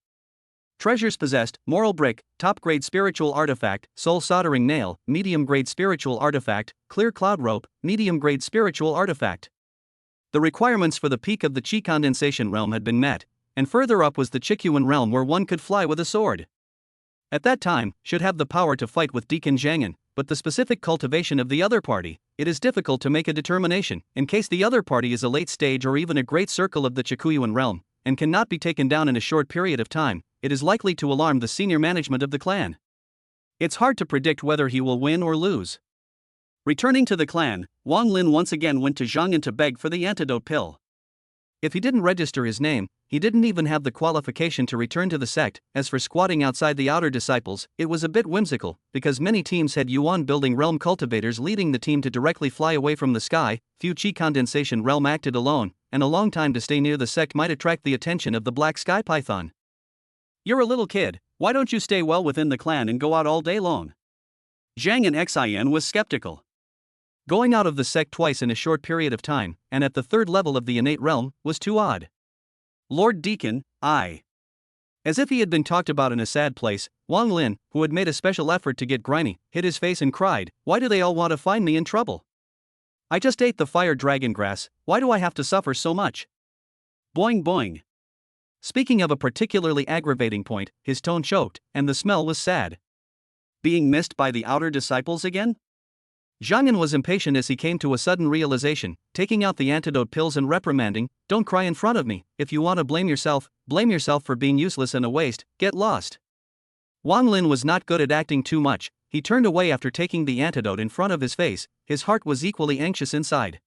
Treasures possessed, moral brick, top grade spiritual artifact, soul soldering nail, medium grade spiritual artifact, clear cloud rope, medium grade spiritual artifact. The requirements for the peak of the Qi Condensation realm had been met, and further up was the Qiyuan realm where one could fly with a sword. At that time, should have the power to fight with Deacon Zhang'an, but the specific cultivation of the other party, it is difficult to make a determination, in case the other party is a late stage or even a great circle of the Qiyuan realm, and cannot be taken down in a short period of time, it is likely to alarm the senior management of the clan. It's hard to predict whether he will win or lose. Returning to the clan, Wang Lin once again went to Xuanjian to beg for the antidote pill. If he didn't register his name, he didn't even have the qualification to return to the sect. As for squatting outside the outer disciples, it was a bit whimsical, because many teams had Yuan building realm cultivators leading the team to directly fly away from the sky. Few Qi Condensation realm acted alone, and a long time to stay near the sect might attract the attention of the black sky python. You're a little kid, why don't you stay well within the clan and go out all day long? Zhang and Xian was skeptical. Going out of the sect twice in a short period of time, and at the third level of the innate realm, was too odd. Lord Deacon, I. As if he had been talked about in a sad place, Wang Lin, who had made a special effort to get grimy, hid his face and cried, "Why do they all want to find me in trouble? I just ate the fire dragon grass, why do I have to suffer so much?" Boing boing. Speaking of a particularly aggravating point, his tone choked, and the smell was sad. Being missed by the outer disciples again? Xuanjian was impatient as he came to a sudden realization, taking out the antidote pills and reprimanding, "Don't cry in front of me, if you want to blame yourself for being useless and a waste, get lost." Wang Lin was not good at acting too much, he turned away after taking the antidote in front of his face, his heart was equally anxious inside.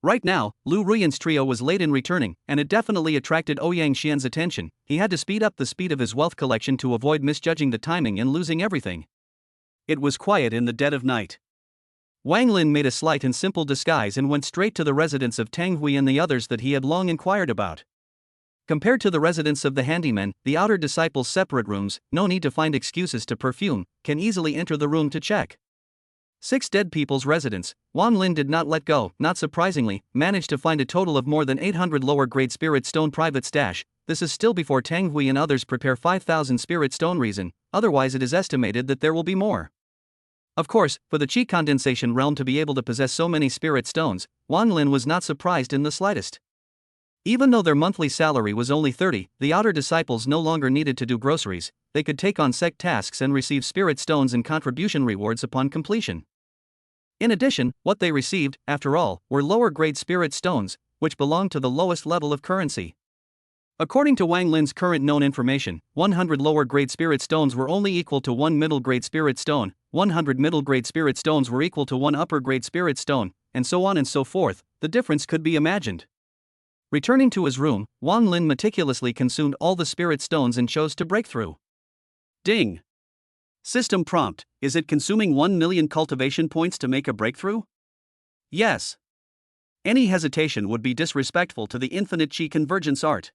Right now, Lu Ruyan's trio was late in returning, and it definitely attracted Ouyang Xian's attention. He had to speed up the speed of his wealth collection to avoid misjudging the timing and losing everything. It was quiet in the dead of night. Wang Lin made a slight and simple disguise and went straight to the residence of Tang Hui and the others that he had long inquired about. Compared to the residence of the handyman, the outer disciples' separate rooms, no need to find excuses to perfume, can easily enter the room to check. 6 dead people's residence, Wang Lin did not let go, not surprisingly, managed to find a total of more than 800 lower-grade spirit stone private stash. This is still before Tang Hui and others prepare 5,000 spirit stone reason, otherwise it is estimated that there will be more. Of course, for the Qi Condensation realm to be able to possess so many spirit stones, Wang Lin was not surprised in the slightest. Even though their monthly salary was only 30, the outer disciples no longer needed to do groceries, they could take on sect tasks and receive spirit stones and contribution rewards upon completion. In addition, what they received, after all, were lower-grade spirit stones, which belonged to the lowest level of currency. According to Wang Lin's current known information, 100 lower-grade spirit stones were only equal to 1 middle-grade spirit stone, 100 middle-grade spirit stones were equal to 1 upper-grade spirit stone, and so on and so forth. The difference could be imagined. Returning to his room, Wang Lin meticulously consumed all the spirit stones and chose to break through. Ding! System prompt, is it consuming 1 million cultivation points to make a breakthrough? Yes. Any hesitation would be disrespectful to the infinite Qi convergence art.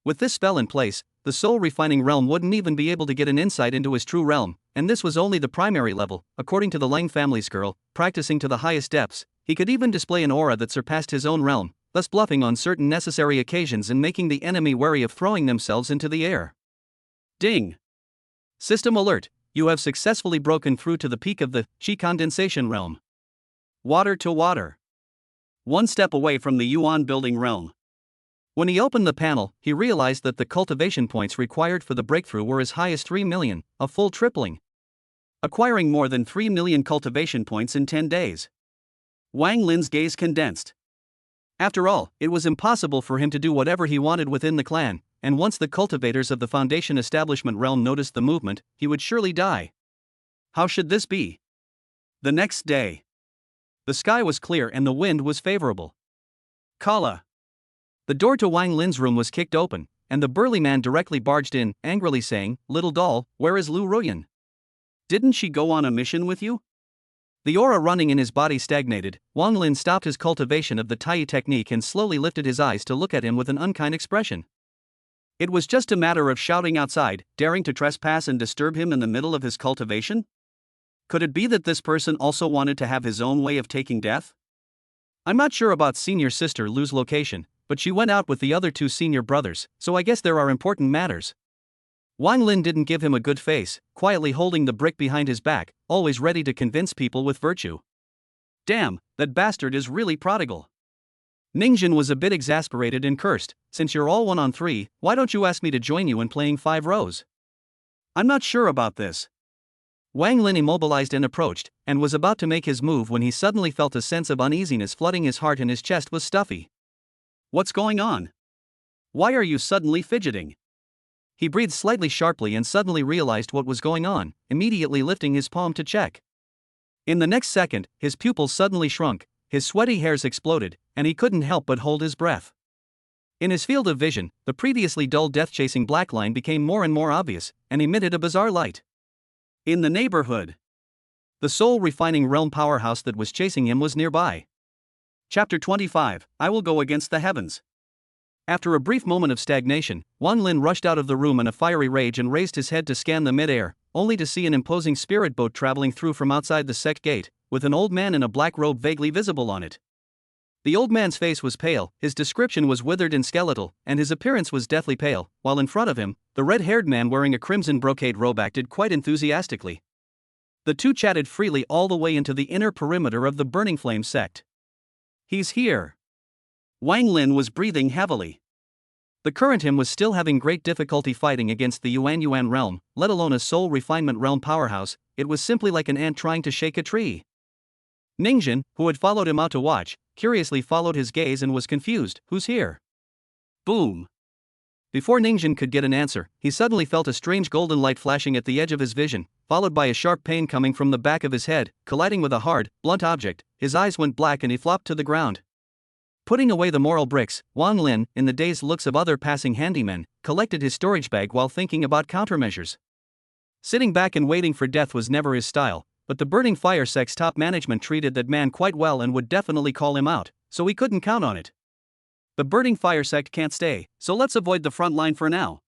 With this spell in place, the soul refining realm wouldn't even be able to get an insight into his true realm, and this was only the primary level. According to the Lang family's girl, practicing to the highest depths, he could even display an aura that surpassed his own realm, thus bluffing on certain necessary occasions and making the enemy wary of throwing themselves into the air. Ding! System alert, you have successfully broken through to the peak of the Qi Condensation realm. Water to water. 1 step away from the Yuan building realm. When he opened the panel, he realized that the cultivation points required for the breakthrough were as high as 3 million, a full tripling. Acquiring more than 3 million cultivation points in 10 days. Wang Lin's gaze condensed. After all, it was impossible for him to do whatever he wanted within the clan, and once the cultivators of the Foundation establishment realm noticed the movement, he would surely die. How should this be? The next day. The sky was clear and the wind was favorable. Kala. The door to Wang Lin's room was kicked open, and the burly man directly barged in, angrily saying, "Little doll, where is Lu Ruyan? Didn't she go on a mission with you?" The aura running in his body stagnated. Wang Lin stopped his cultivation of the Tai technique and slowly lifted his eyes to look at him with an unkind expression. It was just a matter of shouting outside, daring to trespass and disturb him in the middle of his cultivation? Could it be that this person also wanted to have his own way of taking death? I'm not sure about senior sister Lu's location, but she went out with the other 2 senior brothers, so I guess there are important matters. Wang Lin didn't give him a good face, quietly holding the brick behind his back, always ready to convince people with virtue. Damn, that bastard is really prodigal. Ningjian was a bit exasperated and cursed, "Since you're all 1-on-3, why don't you ask me to join you in playing 5 rows? I'm not sure about this." Wang Lin immobilized and approached, and was about to make his move when he suddenly felt a sense of uneasiness flooding his heart and his chest was stuffy. What's going on? Why are you suddenly fidgeting? He breathed slightly sharply and suddenly realized what was going on, immediately lifting his palm to check. In the next second, his pupils suddenly shrunk, his sweaty hairs exploded, and he couldn't help but hold his breath. In his field of vision, the previously dull death-chasing black line became more and more obvious, and emitted a bizarre light. In the neighborhood. The soul-refining realm powerhouse that was chasing him was nearby. Chapter 25, I will go against the heavens. After a brief moment of stagnation, Wang Lin rushed out of the room in a fiery rage and raised his head to scan the mid-air, only to see an imposing spirit boat traveling through from outside the Sect gate, with an old man in a black robe vaguely visible on it. The old man's face was pale, his description was withered and skeletal, and his appearance was deathly pale, while in front of him, the red-haired man wearing a crimson brocade robe acted quite enthusiastically. The two chatted freely all the way into the inner perimeter of the Burning Flame sect. He's here. Wang Lin was breathing heavily. The current him was still having great difficulty fighting against the Yuan realm, let alone a soul refinement realm powerhouse. It was simply like an ant trying to shake a tree. Ningjian, who had followed him out to watch, curiously followed his gaze and was confused. Who's here? Boom. Before Ningjian could get an answer, he suddenly felt a strange golden light flashing at the edge of his vision, followed by a sharp pain coming from the back of his head, colliding with a hard, blunt object. His eyes went black and he flopped to the ground. Putting away the moral bricks, Wang Lin, in the dazed looks of other passing handymen, collected his storage bag while thinking about countermeasures. Sitting back and waiting for death was never his style, but the Burning Fire Sect's top management treated that man quite well and would definitely call him out, so he couldn't count on it. The Burning Fire Sect can't stay, so let's avoid the front line for now.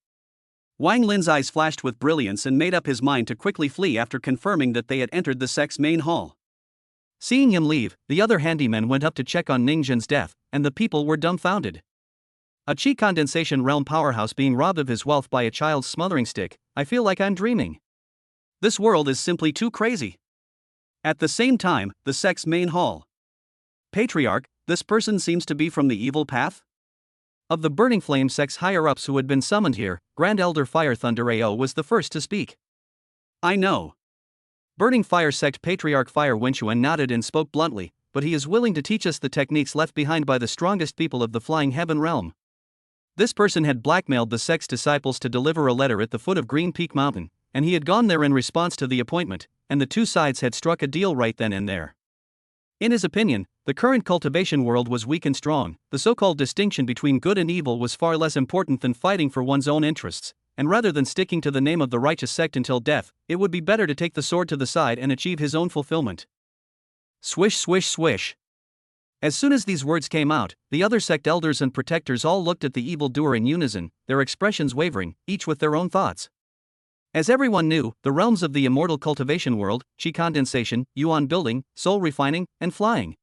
Wang Lin's eyes flashed with brilliance and made up his mind to quickly flee after confirming that they had entered the sect's main hall. Seeing him leave, the other handymen went up to check on Ningjian's death, and the people were dumbfounded. A Qi Condensation realm powerhouse being robbed of his wealth by a child's smothering stick. I feel like I'm dreaming. This world is simply too crazy. At the same time, the sect's main hall. Patriarch, this person seems to be from the evil path? Of the Burning Flame sect's higher-ups who had been summoned here, Grand Elder Fire Thunder AO was the first to speak. I know. Burning Fire Sect Patriarch Fire Xiyue nodded and spoke bluntly, but he is willing to teach us the techniques left behind by the strongest people of the Flying Heaven realm. This person had blackmailed the sect's disciples to deliver a letter at the foot of Green Peak Mountain, and he had gone there in response to the appointment, and the two sides had struck a deal right then and there. In his opinion, the current cultivation world was weak and strong. The so-called distinction between good and evil was far less important than fighting for one's own interests, and rather than sticking to the name of the righteous sect until death, it would be better to take the sword to the side and achieve his own fulfillment. Swish, swish, swish. As soon as these words came out, the other sect elders and protectors all looked at the evildoer in unison, their expressions wavering, each with their own thoughts. As everyone knew, the realms of the immortal cultivation world, Qi Condensation, Yuan building, soul refining, and flying.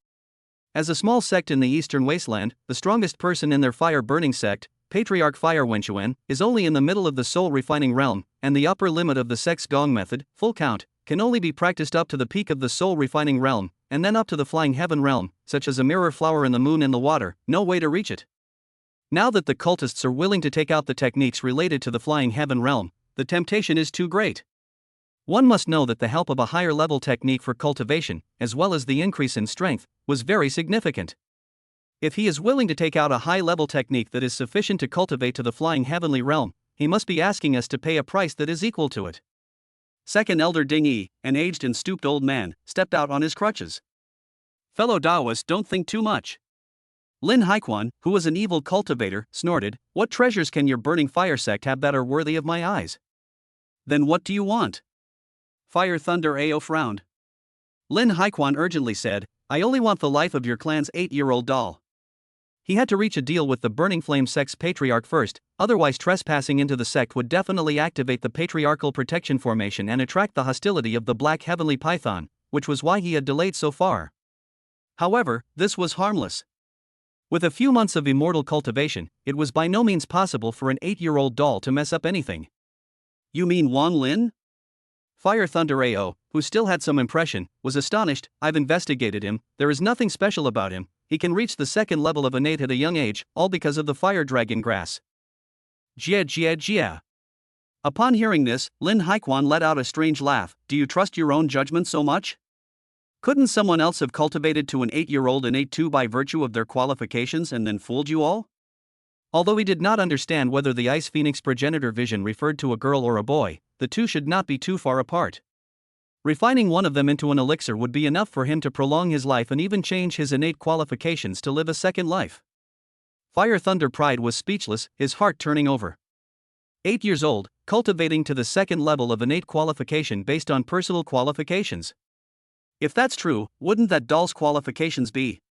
As a small sect in the eastern wasteland, the strongest person in their fire-burning sect, Patriarch Fire Xiyue, is only in the middle of the soul-refining realm, and the upper limit of the sect's gong method, full count, can only be practiced up to the peak of the soul-refining realm, and then up to the Flying Heaven realm, such as a mirror flower in the moon in the water, no way to reach it. Now that the cultists are willing to take out the techniques related to the Flying Heaven realm, the temptation is too great. One must know that the help of a higher-level technique for cultivation, as well as the increase in strength, was very significant. If he is willing to take out a high-level technique that is sufficient to cultivate to the flying heavenly realm, he must be asking us to pay a price that is equal to it. Second Elder Ding Yi, an aged and stooped old man, stepped out on his crutches. Fellow Daoists, don't think too much. Lin Haiquan, who was an evil cultivator, snorted, "What treasures can your burning fire sect have that are worthy of my eyes?" "Then what do you want?" Fire Thunder Ao frowned. Lin Haiquan urgently said, "I only want the life of your clan's 8-year-old doll." He had to reach a deal with the Burning Flame sect's patriarch first, otherwise trespassing into the sect would definitely activate the patriarchal protection formation and attract the hostility of the Black Heavenly Python, which was why he had delayed so far. However, this was harmless. With a few months of immortal cultivation, it was by no means possible for an 8-year-old doll to mess up anything. "You mean Wang Lin?" Fire Thunder AO, who still had some impression, was astonished. "I've investigated him, there is nothing special about him. He can reach the second level of innate at a young age, all because of the fire dragon grass." Jia. Upon hearing this, Lin Haiquan let out a strange laugh. Do you trust your own judgment so much? Couldn't someone else have cultivated to an 8-year-old innate 2 by virtue of their qualifications and then fooled you all? Although he did not understand whether the Ice Phoenix progenitor vision referred to a girl or a boy, the two should not be too far apart. Refining one of them into an elixir would be enough for him to prolong his life and even change his innate qualifications to live a second life. Fire Thunder Pride was speechless, his heart turning over. 8 years old, cultivating to the second level of innate qualification based on personal qualifications. If that's true, wouldn't that doll's qualifications be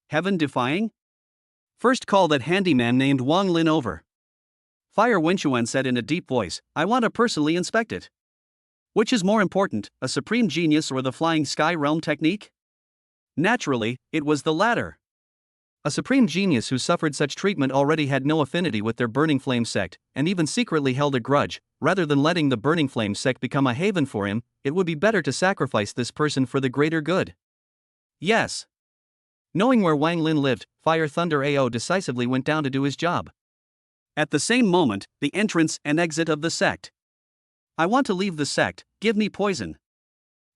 heaven-defying? First call that handyman named Wang Lin over. Fire Wenchuan said in a deep voice, I want to personally inspect it. Which is more important, a supreme genius or the flying sky realm technique? Naturally, it was the latter. A supreme genius who suffered such treatment already had no affinity with their Burning Flame sect, and even secretly held a grudge. Rather than letting the Burning Flame sect become a haven for him, it would be better to sacrifice this person for the greater good. Yes. Knowing where Wang Lin lived, Fire Thunder AO decisively went down to do his job. At the same moment, the entrance and exit of the sect. I want to leave the sect, give me poison.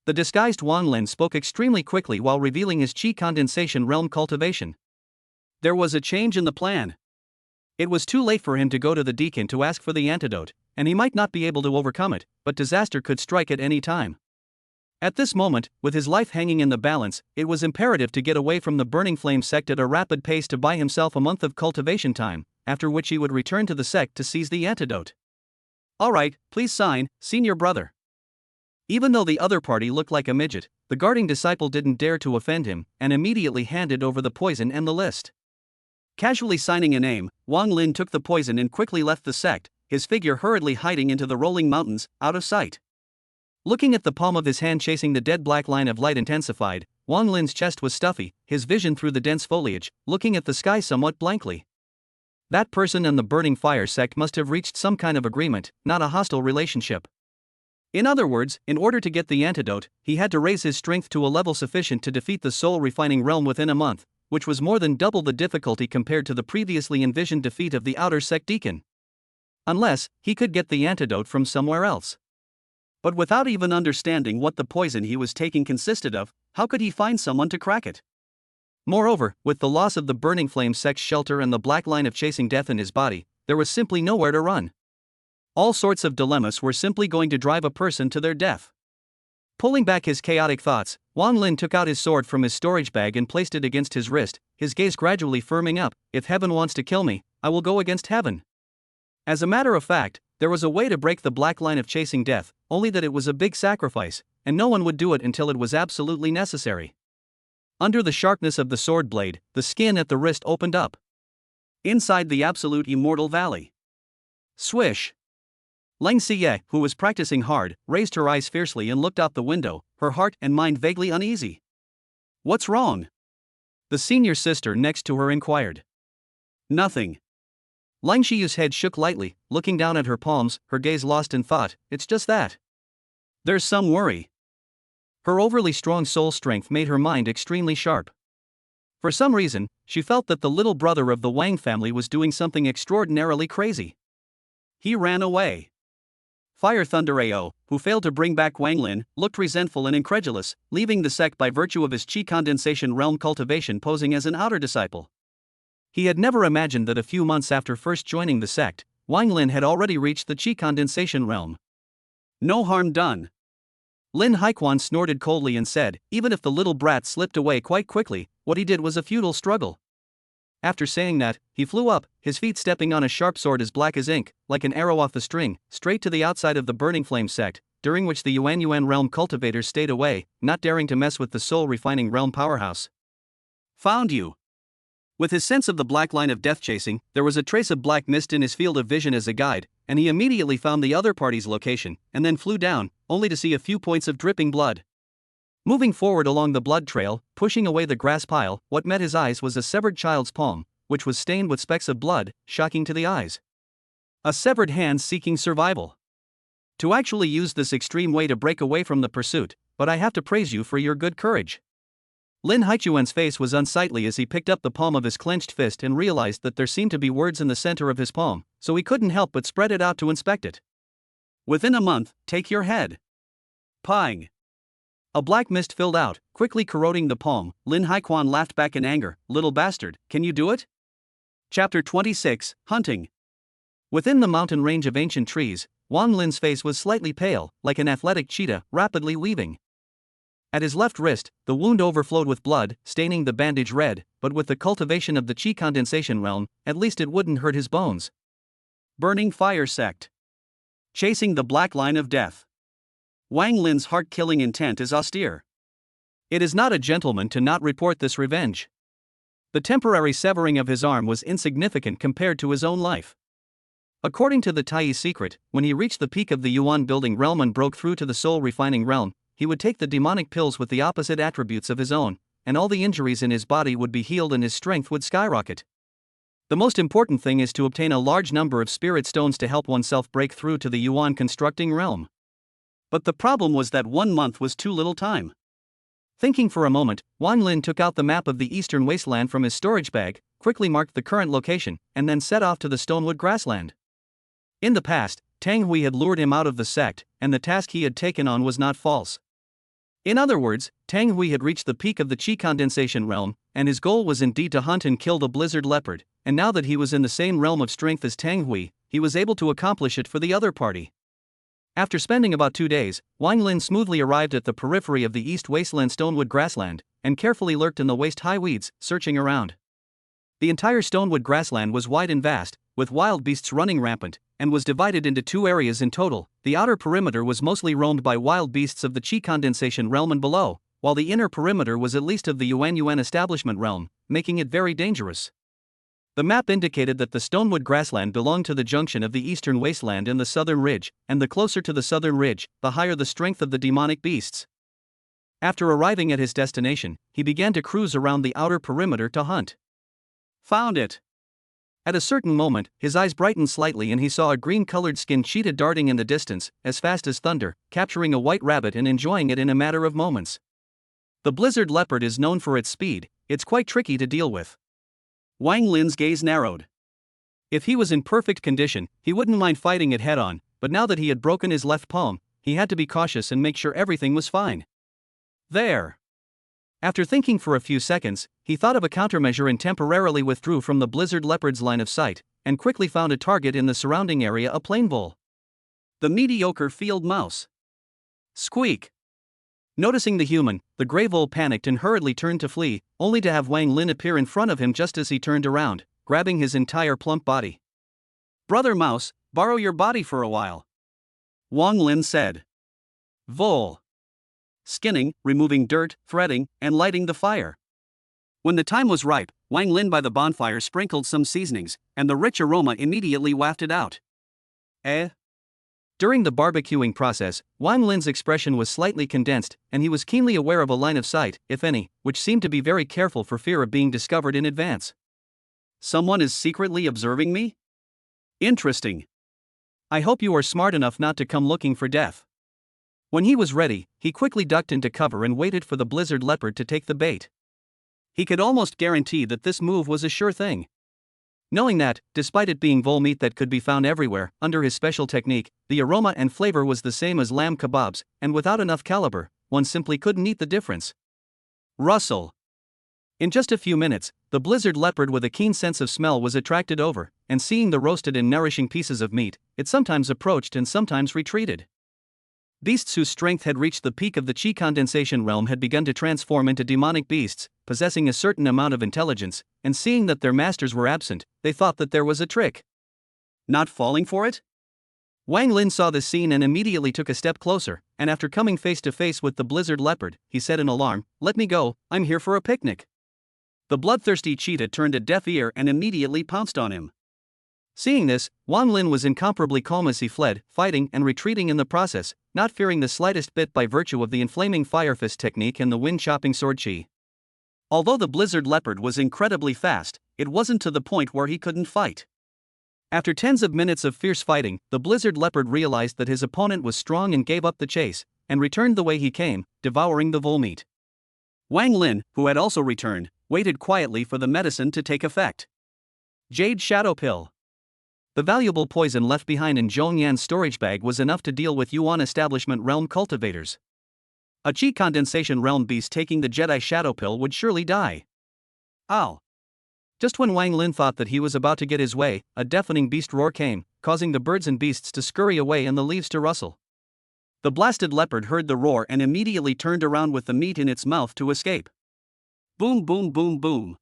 The disguised Wang Lin spoke extremely quickly while revealing his Qi Condensation realm cultivation. There was a change in the plan. It was too late for him to go to the deacon to ask for the antidote, and he might not be able to overcome it, but disaster could strike at any time. At this moment, with his life hanging in the balance, it was imperative to get away from the Burning Flame sect at a rapid pace to buy himself a month of cultivation time, after which he would return to the sect to seize the antidote. All right, please sign, senior brother. Even though the other party looked like a midget, the guarding disciple didn't dare to offend him, and immediately handed over the poison and the list. Casually signing a name, Wang Lin took the poison and quickly left the sect, his figure hurriedly hiding into the rolling mountains, out of sight. Looking at the palm of his hand chasing the dead black line of light intensified, Wang Lin's chest was stuffy, his vision through the dense foliage, looking at the sky somewhat blankly. That person and the Burning Fire sect must have reached some kind of agreement, not a hostile relationship. In other words, in order to get the antidote, he had to raise his strength to a level sufficient to defeat the soul-refining realm within a month, which was more than double the difficulty compared to the previously envisioned defeat of the outer sect deacon. Unless, he could get the antidote from somewhere else. But without even understanding what the poison he was taking consisted of, how could he find someone to crack it? Moreover, with the loss of the Burning Flame sect's shelter and the black line of chasing death in his body, there was simply nowhere to run. All sorts of dilemmas were simply going to drive a person to their death. Pulling back his chaotic thoughts, Wang Lin took out his sword from his storage bag and placed it against his wrist, his gaze gradually firming up. If heaven wants to kill me, I will go against heaven. As a matter of fact, there was a way to break the black line of chasing death, only that it was a big sacrifice, and no one would do it until it was absolutely necessary. Under the sharpness of the sword blade, the skin at the wrist opened up. Inside the absolute immortal valley. Swish! Leng Xiyue, who was practicing hard, raised her eyes fiercely and looked out the window, her heart and mind vaguely uneasy. What's wrong? The senior sister next to her inquired. Nothing. Leng Xiyue's head shook lightly, looking down at her palms, her gaze lost in thought. It's just that. There's some worry. Her overly strong soul strength made her mind extremely sharp. For some reason, she felt that the little brother of the Wang family was doing something extraordinarily crazy. He ran away. Fire Thunder AO, who failed to bring back Wang Lin, looked resentful and incredulous, leaving the sect by virtue of his Qi Condensation realm cultivation posing as an outer disciple. He had never imagined that a few months after first joining the sect, Wang Lin had already reached the Qi Condensation realm. No harm done. Lin Haiquan snorted coldly and said, even if the little brat slipped away quite quickly, what he did was a futile struggle. After saying that, he flew up, his feet stepping on a sharp sword as black as ink, like an arrow off the string, straight to the outside of the Burning Flame sect, during which the Yuan realm cultivators stayed away, not daring to mess with the soul-refining realm powerhouse. Found you. With his sense of the black line of death chasing, there was a trace of black mist in his field of vision as a guide, and he immediately found the other party's location, and then flew down, only to see a few points of dripping blood. Moving forward along the blood trail, pushing away the grass pile, what met his eyes was a severed child's palm, which was stained with specks of blood, shocking to the eyes. A severed hand seeking survival. To actually use this extreme way to break away from the pursuit, but I have to praise you for your good courage. Lin Haichuan's face was unsightly as he picked up the palm of his clenched fist and realized that there seemed to be words in the center of his palm, so he couldn't help but spread it out to inspect it. Within a month, take your head. Pang. A black mist filled out, quickly corroding the palm. Lin Haiquan laughed back in anger. Little bastard, can you do it? Chapter 26, Hunting. Within the mountain range of ancient trees, Wang Lin's face was slightly pale, like an athletic cheetah, rapidly weaving. At his left wrist, the wound overflowed with blood, staining the bandage red, but with the cultivation of the Qi Condensation realm, at least it wouldn't hurt his bones. Burning Fire Sect. Chasing the black line of death. Wang Lin's heart-killing intent is austere. It is not a gentleman to not report this revenge. The temporary severing of his arm was insignificant compared to his own life. According to the Tai's secret, when he reached the peak of the Yuan building realm and broke through to the soul refining realm, he would take the demonic pills with the opposite attributes of his own, and all the injuries in his body would be healed and his strength would skyrocket. The most important thing is to obtain a large number of spirit stones to help oneself break through to the Yuan constructing realm. But the problem was that 1 month was too little time. Thinking for a moment, Wang Lin took out the map of the eastern wasteland from his storage bag, quickly marked the current location, and then set off to the Stonewood grassland. In the past, Tang Hui had lured him out of the sect, and the task he had taken on was not false. In other words, Tang Hui had reached the peak of the Qi Condensation realm, and his goal was indeed to hunt and kill the blizzard leopard, and now that he was in the same realm of strength as Tang Hui, he was able to accomplish it for the other party. After spending about 2 days, Wang Lin smoothly arrived at the periphery of the east wasteland Stonewood grassland, and carefully lurked in the waist-high weeds, searching around. The entire Stonewood grassland was wide and vast, with wild beasts running rampant, and was divided into 2 areas in total. The outer perimeter was mostly roamed by wild beasts of the Qi Condensation realm and below, while the inner perimeter was at least of the Yuan establishment realm, making it very dangerous. The map indicated that the Stonewood grassland belonged to the junction of the eastern wasteland and the southern ridge, and the closer to the southern ridge, the higher the strength of the demonic beasts. After arriving at his destination, he began to cruise around the outer perimeter to hunt. Found it. At a certain moment, his eyes brightened slightly and he saw a green-colored skinned cheetah darting in the distance, as fast as thunder, capturing a white rabbit and enjoying it in a matter of moments. The blizzard leopard is known for its speed. It's quite tricky to deal with. Wang Lin's gaze narrowed. If he was in perfect condition, he wouldn't mind fighting it head-on, but now that he had broken his left palm, he had to be cautious and make sure everything was fine. There. After thinking for a few seconds, he thought of a countermeasure and temporarily withdrew from the blizzard leopard's line of sight, and quickly found a target in the surrounding area, a plain vole. The mediocre field mouse. Squeak. Noticing the human, the gray vole panicked and hurriedly turned to flee, only to have Wang Lin appear in front of him just as he turned around, grabbing his entire plump body. Brother Mouse, borrow your body for a while. Wang Lin said. Vole. Skinning, removing dirt, threading, and lighting the fire. When the time was ripe, Wang Lin by the bonfire sprinkled some seasonings, and the rich aroma immediately wafted out. During the barbecuing process, Wang Lin's expression was slightly condensed, and he was keenly aware of a line of sight, if any, which seemed to be very careful for fear of being discovered in advance. Someone is secretly observing me? Interesting. I hope you are smart enough not to come looking for death. When he was ready, he quickly ducked into cover and waited for the blizzard leopard to take the bait. He could almost guarantee that this move was a sure thing. Knowing that, despite it being vole meat that could be found everywhere, under his special technique, the aroma and flavor was the same as lamb kebabs, and without enough caliber, one simply couldn't eat the difference. Rustle. In just a few minutes, the blizzard leopard with a keen sense of smell was attracted over, and seeing the roasted and nourishing pieces of meat, it sometimes approached and sometimes retreated. Beasts whose strength had reached the peak of the Qi Condensation realm had begun to transform into demonic beasts, possessing a certain amount of intelligence, and seeing that their masters were absent, they thought that there was a trick. Not falling for it? Wang Lin saw this scene and immediately took a step closer, and after coming face to face with the blizzard leopard, he said in alarm, "Let me go, I'm here for a picnic." The bloodthirsty cheetah turned a deaf ear and immediately pounced on him. Seeing this, Wang Lin was incomparably calm as he fled, fighting and retreating in the process, not fearing the slightest bit by virtue of the inflaming fire fist technique and the wind-chopping sword Qi. Although the blizzard leopard was incredibly fast, it wasn't to the point where he couldn't fight. After tens of minutes of fierce fighting, the blizzard leopard realized that his opponent was strong and gave up the chase, and returned the way he came, devouring the vole meat. Wang Lin, who had also returned, waited quietly for the medicine to take effect. Jade Shadow Pill. The valuable poison left behind in Xuanjian's storage bag was enough to deal with Yuan establishment realm cultivators. A Qi Condensation realm beast taking the Jedi Shadow Pill would surely die. Ow! Just when Wang Lin thought that he was about to get his way, a deafening beast roar came, causing the birds and beasts to scurry away and the leaves to rustle. The blasted leopard heard the roar and immediately turned around with the meat in its mouth to escape. Boom boom boom boom.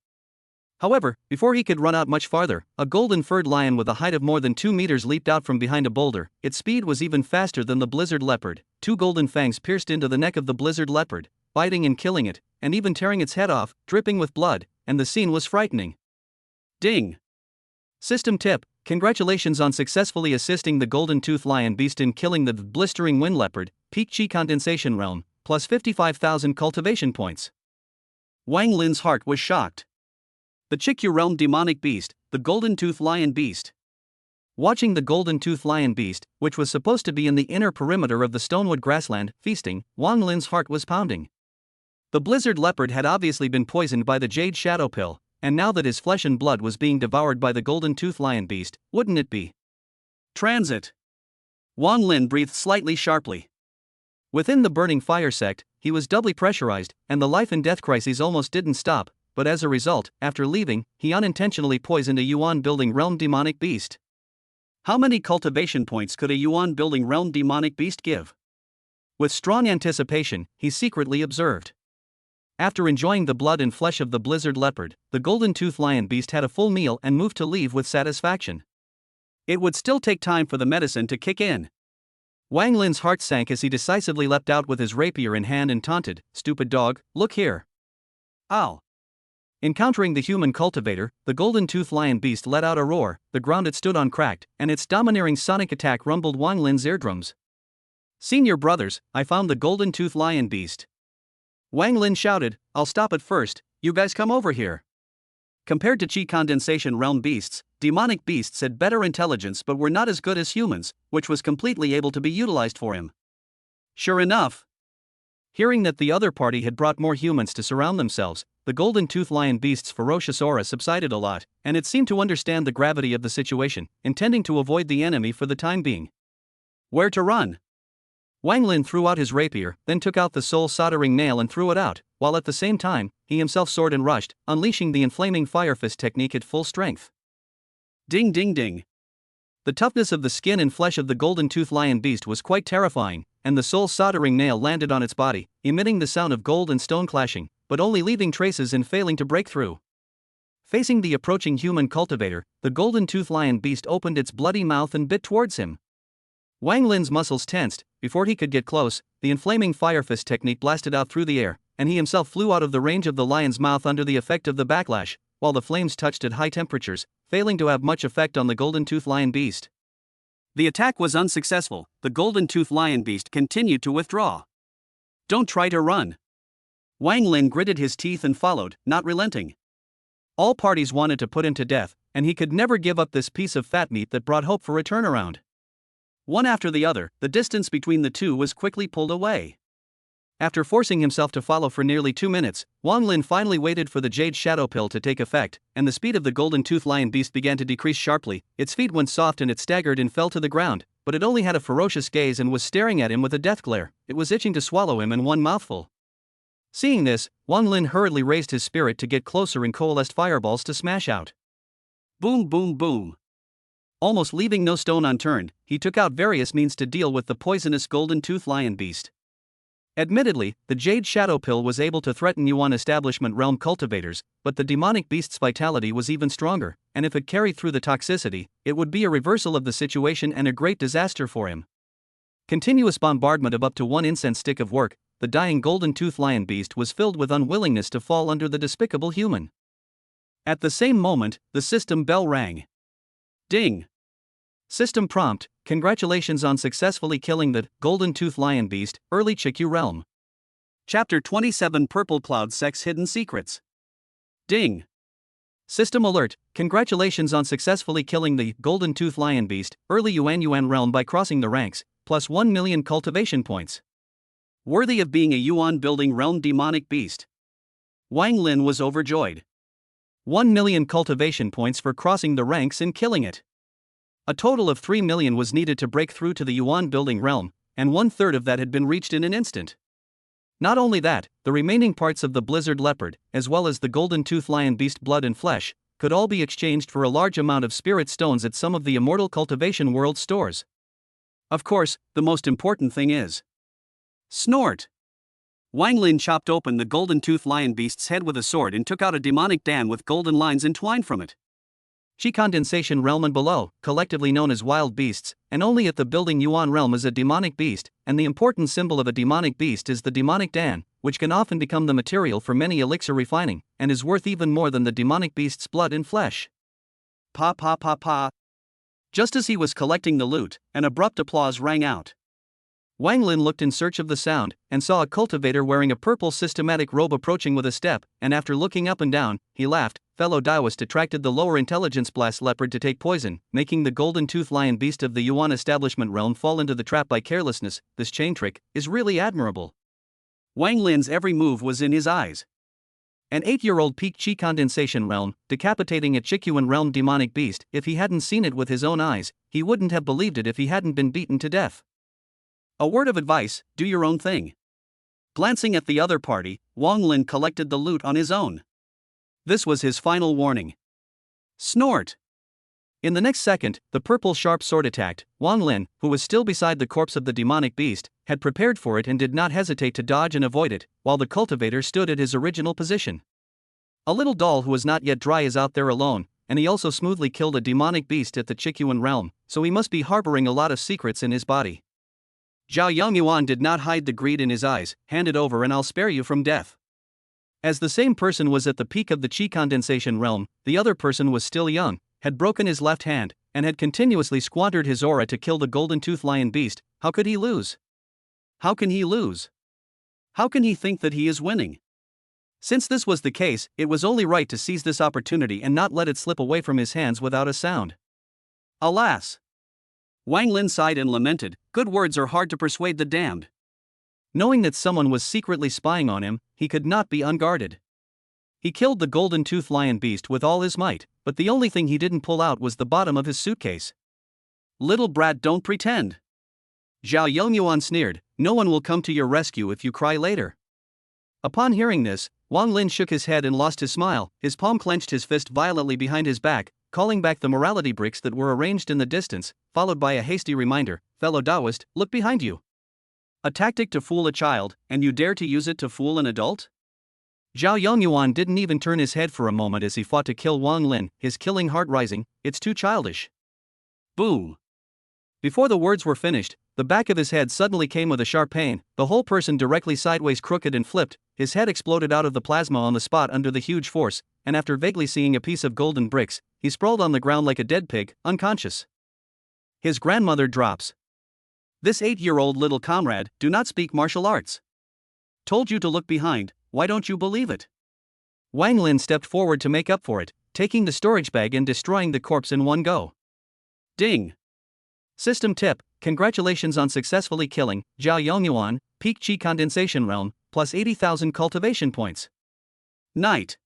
However, before he could run out much farther, a golden-furred lion with a height of more than 2 meters leaped out from behind a boulder. Its speed was even faster than the blizzard leopard. 2 golden fangs pierced into the neck of the blizzard leopard, biting and killing it, and even tearing its head off, dripping with blood, and the scene was frightening. Ding! System tip: congratulations on successfully assisting the golden-toothed lion beast in killing the blistering wind leopard, peak Qi Condensation realm, plus 55,000 cultivation points. Wang Lin's heart was shocked. The Xiyue realm demonic beast, the golden-toothed lion beast. Watching the golden-toothed lion beast, which was supposed to be in the inner perimeter of the stonewood grassland, feasting, Wang Lin's heart was pounding. The blizzard leopard had obviously been poisoned by the jade shadow pill, and now that his flesh and blood was being devoured by the golden-toothed lion beast, wouldn't it be? Transit. Wang Lin breathed slightly sharply. Within the burning fire sect, he was doubly pressurized, and the life and death crises almost didn't stop. But as a result, after leaving, he unintentionally poisoned a Yuan building realm demonic beast. How many cultivation points could a Yuan building realm demonic beast give? With strong anticipation, he secretly observed. After enjoying the blood and flesh of the blizzard leopard, the golden-toothed lion beast had a full meal and moved to leave with satisfaction. It would still take time for the medicine to kick in. Wang Lin's heart sank as he decisively leapt out with his rapier in hand and taunted, "Stupid dog, look here." Ow! Encountering the human cultivator, the golden-toothed lion beast let out a roar. The ground it stood on cracked, and its domineering sonic attack rumbled Wang Lin's eardrums. "Senior brothers, I found the golden-toothed lion beast." Wang Lin shouted, "I'll stop it first, you guys come over here." Compared to Qi Condensation realm beasts, demonic beasts had better intelligence but were not as good as humans, which was completely able to be utilized for him. Sure enough, hearing that the other party had brought more humans to surround themselves, the golden-toothed lion beast's ferocious aura subsided a lot, and it seemed to understand the gravity of the situation, intending to avoid the enemy for the time being. Where to run? Wang Lin threw out his rapier, then took out the soul-soldering nail and threw it out, while at the same time, he himself soared and rushed, unleashing the inflaming fire fist technique at full strength. Ding ding ding. The toughness of the skin and flesh of the golden-toothed lion beast was quite terrifying, and the soul-soldering nail landed on its body, emitting the sound of gold and stone clashing, but only leaving traces and failing to break through. Facing the approaching human cultivator, the golden-toothed lion beast opened its bloody mouth and bit towards him. Wang Lin's muscles tensed. Before he could get close, the inflaming fire fist technique blasted out through the air, and he himself flew out of the range of the lion's mouth under the effect of the backlash, while the flames touched at high temperatures, failing to have much effect on the golden-toothed lion beast. The attack was unsuccessful. The golden-toothed lion beast continued to withdraw. "Don't try to run." Wang Lin gritted his teeth and followed, not relenting. All parties wanted to put him to death, and he could never give up this piece of fat meat that brought hope for a turnaround. One after the other, the distance between the two was quickly pulled away. After forcing himself to follow for nearly 2 minutes, Wang Lin finally waited for the jade shadow pill to take effect, and the speed of the golden-toothed lion beast began to decrease sharply. Its feet went soft and it staggered and fell to the ground, but it only had a ferocious gaze and was staring at him with a death glare. It was itching to swallow him in one mouthful. Seeing this, Wang Lin hurriedly raised his spirit to get closer and coalesced fireballs to smash out. Boom boom boom. Almost leaving no stone unturned, he took out various means to deal with the poisonous golden-toothed lion beast. Admittedly, the jade shadow pill was able to threaten Yuan establishment realm cultivators, but the demonic beast's vitality was even stronger, and if it carried through the toxicity, it would be a reversal of the situation and a great disaster for him. Continuous bombardment of up to 1 incense stick of work, the dying golden-toothed lion beast was filled with unwillingness to fall under the despicable human. At the same moment, the system bell rang. Ding! System prompt: congratulations on successfully killing the golden-toothed lion beast, early Xiyue realm. Chapter 27: Purple Cloud Sect's Hidden Secrets. Ding! System alert: congratulations on successfully killing the golden-toothed lion beast, early Yuan realm by crossing the ranks, plus 1 million cultivation points. Worthy of being a Yuan building realm demonic beast. Wang Lin was overjoyed. 1 million cultivation points for crossing the ranks and killing it. A total of 3 million was needed to break through to the Yuan building realm, and 1/3 of that had been reached in an instant. Not only that, the remaining parts of the blizzard leopard, as well as the golden tooth lion beast blood and flesh, could all be exchanged for a large amount of spirit stones at some of the immortal cultivation world stores. Of course, the most important thing is snort. Wang Lin chopped open the golden tooth lion beast's head with a sword and took out a demonic dam with golden lines entwined from it. Qi Condensation realm and below, collectively known as wild beasts, and only at the building Yuan realm is a demonic beast, and the important symbol of a demonic beast is the demonic dan, which can often become the material for many elixir refining, and is worth even more than the demonic beast's blood and flesh. Pa pa pa pa. Just as he was collecting the loot, an abrupt applause rang out. Wang Lin looked in search of the sound, and saw a cultivator wearing a purple systematic robe approaching with a step, and after looking up and down, he laughed. Fellow Daoist attracted the lower intelligence blast leopard to take poison, making the golden tooth lion beast of the Yuan establishment realm fall into the trap by carelessness. This chain trick is really admirable. Wang Lin's every move was in his eyes. An 8-year-old peaked Qi Condensation realm, decapitating a Qiyuan realm demonic beast. If he hadn't seen it with his own eyes, he wouldn't have believed it if he hadn't been beaten to death. A word of advice: do your own thing. Glancing at the other party, Wang Lin collected the loot on his own. This was his final warning. Snort! In the next second, the purple sharp sword attacked. Wang Lin, who was still beside the corpse of the demonic beast, had prepared for it and did not hesitate to dodge and avoid it, while the cultivator stood at his original position. A little doll who was not yet dry is out there alone, and he also smoothly killed a demonic beast at the Qiyuan realm, so he must be harboring a lot of secrets in his body. Zhao Yongyuan did not hide the greed in his eyes. Hand it over and I'll spare you from death. As the same person was at the peak of the Qi Condensation realm, the other person was still young, had broken his left hand, and had continuously squandered his aura to kill the golden tooth lion beast. How could he lose? How can he lose? How can he think that he is winning? Since this was the case, it was only right to seize this opportunity and not let it slip away from his hands without a sound. Alas! Wang Lin sighed and lamented. Good words are hard to persuade the damned. Knowing that someone was secretly spying on him, he could not be unguarded. He killed the golden tooth lion beast with all his might, but the only thing he didn't pull out was the bottom of his suitcase. Little brat, don't pretend. Zhao Yongyuan sneered. No one will come to your rescue if you cry later. Upon hearing this, Wang Lin shook his head and lost his smile. His palm clenched his fist violently behind his back, calling back the morality bricks that were arranged in the distance, followed by a hasty reminder. Fellow Daoist, look behind you. A tactic to fool a child, and you dare to use it to fool an adult? Zhao Yongyuan didn't even turn his head for a moment as he fought to kill Wang Lin, his killing heart rising. It's too childish. Boom. Before the words were finished, the back of his head suddenly came with a sharp pain, the whole person directly sideways crooked and flipped, his head exploded out of the plasma on the spot under the huge force, and after vaguely seeing a piece of golden bricks, he sprawled on the ground like a dead pig, unconscious. His grandmother drops. This 8-year-old little comrade, do not speak martial arts. Told you to look behind, why don't you believe it? Wang Lin stepped forward to make up for it, taking the storage bag and destroying the corpse in one go. Ding! System tip: congratulations on successfully killing Zhao Yongyuan, peak Qi Condensation realm, plus 80,000 cultivation points. Night.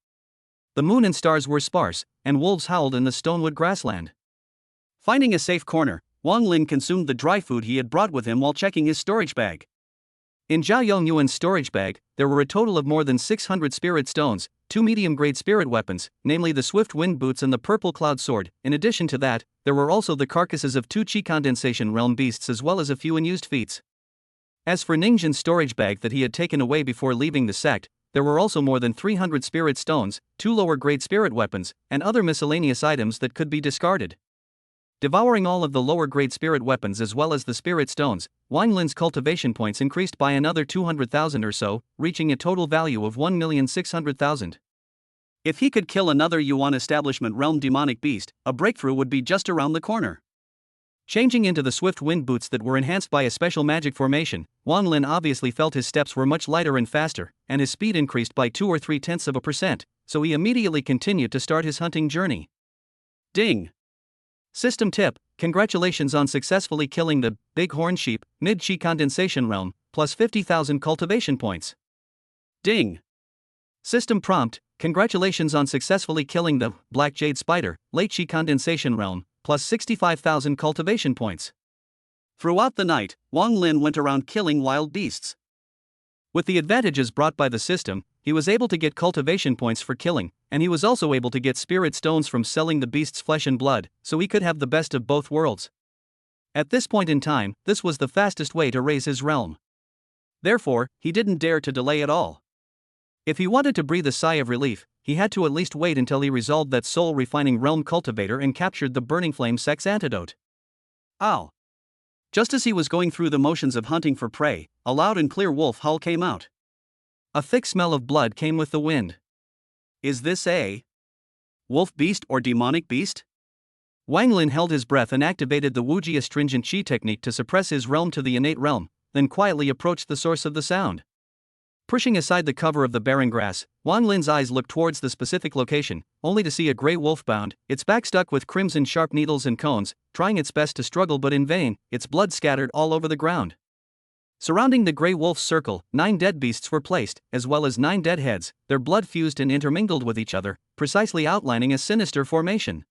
The moon and stars were sparse, and wolves howled in the stonewood grassland. Finding a safe corner, Wang Lin consumed the dry food he had brought with him while checking his storage bag. In Zhao Yongyuan's storage bag, there were a total of more than 600 spirit stones, 2 medium-grade spirit weapons, namely the swift wind boots and the purple cloud sword. In addition to that, there were also the carcasses of 2 Qi Condensation realm beasts as well as a few unused feats. As for Ningzhen's storage bag that he had taken away before leaving the sect, there were also more than 300 spirit stones, 2 lower-grade spirit weapons, and other miscellaneous items that could be discarded. Devouring all of the lower-grade spirit weapons as well as the spirit stones, Wang Lin's cultivation points increased by another 200,000 or so, reaching a total value of 1,600,000. If he could kill another Yuan establishment realm demonic beast, a breakthrough would be just around the corner. Changing into the swift wind boots that were enhanced by a special magic formation, Wang Lin obviously felt his steps were much lighter and faster, and his speed increased by 2 or 0.3%, so he immediately continued to start his hunting journey. Ding! System tip: congratulations on successfully killing the bighorn sheep, mid-Qi Condensation realm, plus 50,000 cultivation points. Ding! System prompt: congratulations on successfully killing the black jade spider, late Qi Condensation realm, plus 65,000 cultivation points. Throughout the night, Wang Lin went around killing wild beasts. With the advantages brought by the system, he was able to get cultivation points for killing, and he was also able to get spirit stones from selling the beast's flesh and blood, so he could have the best of both worlds. At this point in time, this was the fastest way to raise his realm. Therefore, he didn't dare to delay at all. If he wanted to breathe a sigh of relief, he had to at least wait until he resolved that soul-refining realm cultivator and captured the Burning Flame Sect's antidote. Ow! Just as he was going through the motions of hunting for prey, a loud and clear wolf howl came out. A thick smell of blood came with the wind. Is this a wolf beast or demonic beast? Wang Lin held his breath and activated the Wuji astringent Qi technique to suppress his realm to the innate realm, then quietly approached the source of the sound. Pushing aside the cover of the barren grass, Wang Lin's eyes looked towards the specific location, only to see a grey wolf bound, its back stuck with crimson sharp needles and cones, trying its best to struggle but in vain, its blood scattered all over the ground. Surrounding the grey wolf's circle, 9 dead beasts were placed, as well as 9 dead heads, their blood fused and intermingled with each other, precisely outlining a sinister formation.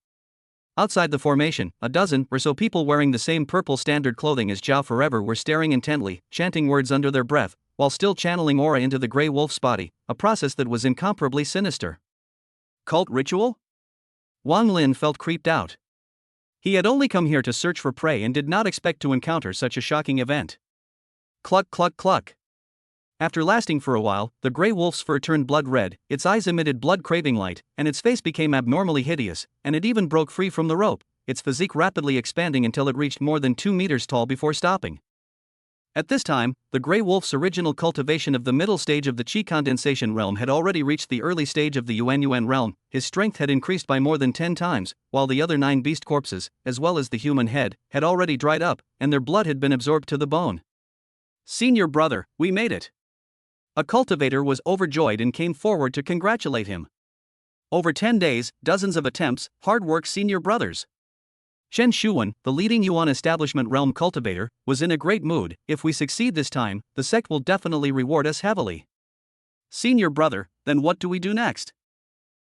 Outside the formation, a dozen or so people wearing the same purple standard clothing as Zhao Forever were staring intently, chanting words under their breath, while still channeling aura into the grey wolf's body, a process that was incomparably sinister. Cult ritual? Wang Lin felt creeped out. He had only come here to search for prey and did not expect to encounter such a shocking event. Cluck cluck cluck. After lasting for a while, the grey wolf's fur turned blood red, its eyes emitted blood-craving light, and its face became abnormally hideous, and it even broke free from the rope, its physique rapidly expanding until it reached more than 2 meters tall before stopping. At this time, the grey wolf's original cultivation of the middle stage of the Qi Condensation realm had already reached the early stage of the Yuan realm, his strength had increased by more than 10 times, while the other 9 beast corpses, as well as the human head, had already dried up, and their blood had been absorbed to the bone. Senior brother, we made it! A cultivator was overjoyed and came forward to congratulate him. Over 10 days, dozens of attempts, hard work, senior brothers. Chen Xuan, the leading Yuan establishment realm cultivator, was in a great mood. If we succeed this time, the sect will definitely reward us heavily. Senior brother, then what do we do next?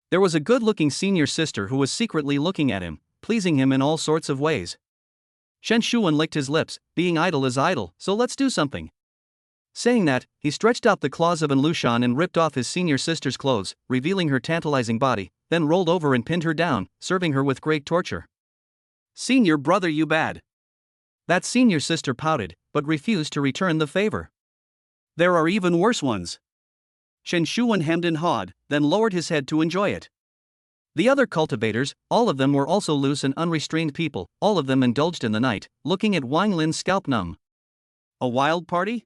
There was a good-looking senior sister who was secretly looking at him, pleasing him in all sorts of ways. Chen Xuan licked his lips, being idle is idle, so let's do something. Saying that, he stretched out the claws of An Lushan and ripped off his senior sister's clothes, revealing her tantalizing body, then rolled over and pinned her down, serving her with great torture. Senior brother, you bad. That senior sister pouted, but refused to return the favor. There are even worse ones. Chen Xuan hemmed and hawed, then lowered his head to enjoy it. The other cultivators, all of them were also loose and unrestrained people, all of them indulged in the night, looking at Wang Lin's scalp numb. A wild party?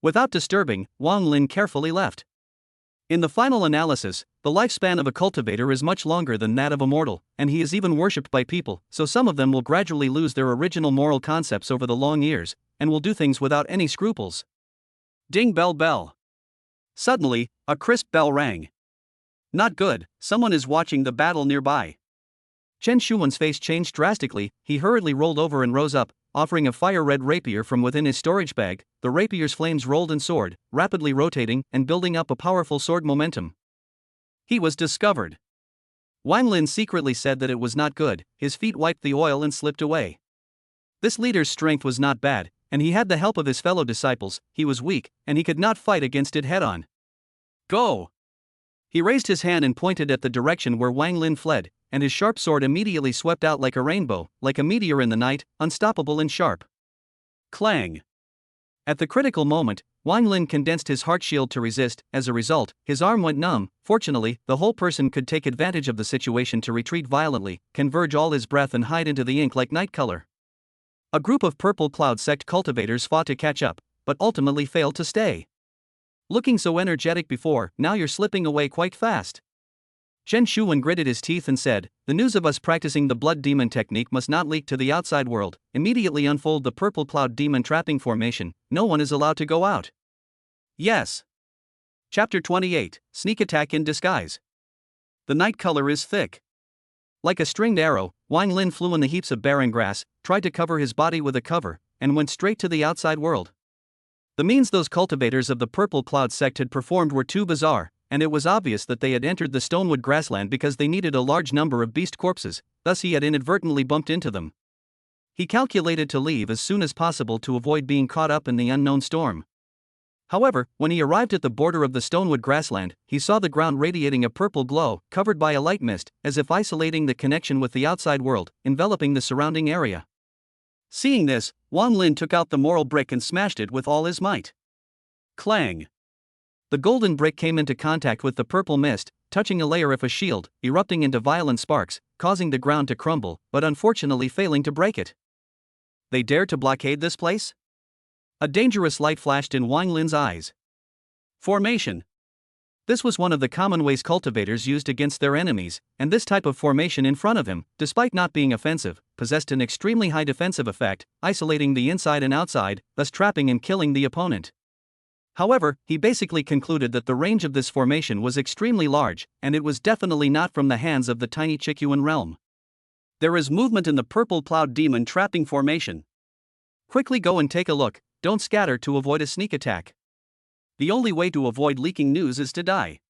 Without disturbing, Wang Lin carefully left. In the final analysis, the lifespan of a cultivator is much longer than that of a mortal, and he is even worshipped by people, so some of them will gradually lose their original moral concepts over the long years, and will do things without any scruples. Ding bell bell. Suddenly, a crisp bell rang. Not good, someone is watching the battle nearby. Chen Xuan's face changed drastically, he hurriedly rolled over and rose up, offering a fire-red rapier from within his storage bag. The rapier's flames rolled and soared, rapidly rotating and building up a powerful sword momentum. He was discovered. Wang Lin secretly said that it was not good, his feet wiped the oil and slipped away. This leader's strength was not bad, and he had the help of his fellow disciples. He was weak, and he could not fight against it head-on. Go! He raised his hand and pointed at the direction where Wang Lin fled, and his sharp sword immediately swept out like a rainbow, like a meteor in the night, unstoppable and sharp. Clang! At the critical moment, Wang Lin condensed his heart shield to resist. As a result, his arm went numb. Fortunately, the whole person could take advantage of the situation to retreat violently, converge all his breath and hide into the ink like night color. A group of Purple Cloud Sect cultivators fought to catch up, but ultimately failed to stay. Looking so energetic before, now you're slipping away quite fast. Chen Xuan gritted his teeth and said, the news of us practicing the blood demon technique must not leak to the outside world. Immediately unfold the purple cloud demon trapping formation, no one is allowed to go out. Yes. Chapter 28, Sneak Attack in Disguise. The night color is thick. Like a stringed arrow, Wang Lin flew in the heaps of barren grass, tried to cover his body with a cover, and went straight to the outside world. The means those cultivators of the Purple Cloud sect had performed were too bizarre, and it was obvious that they had entered the Stonewood grassland because they needed a large number of beast corpses, thus he had inadvertently bumped into them. He calculated to leave as soon as possible to avoid being caught up in the unknown storm. However, when he arrived at the border of the stonewood grassland, he saw the ground radiating a purple glow, covered by a light mist, as if isolating the connection with the outside world, enveloping the surrounding area. Seeing this, Wang Lin took out the moral brick and smashed it with all his might. Clang! The golden brick came into contact with the purple mist, touching a layer of a shield, erupting into violent sparks, causing the ground to crumble, but unfortunately failing to break it. They dared to blockade this place? A dangerous light flashed in Wang Lin's eyes. Formation. This was one of the common ways cultivators used against their enemies, and this type of formation in front of him, despite not being offensive, possessed an extremely high defensive effect, isolating the inside and outside, thus trapping and killing the opponent. However, he basically concluded that the range of this formation was extremely large, and it was definitely not from the hands of the tiny Qiyuan realm. There is movement in the purple cloud demon trapping formation. Quickly go and take a look, don't scatter to avoid a sneak attack. The only way to avoid leaking news is to die.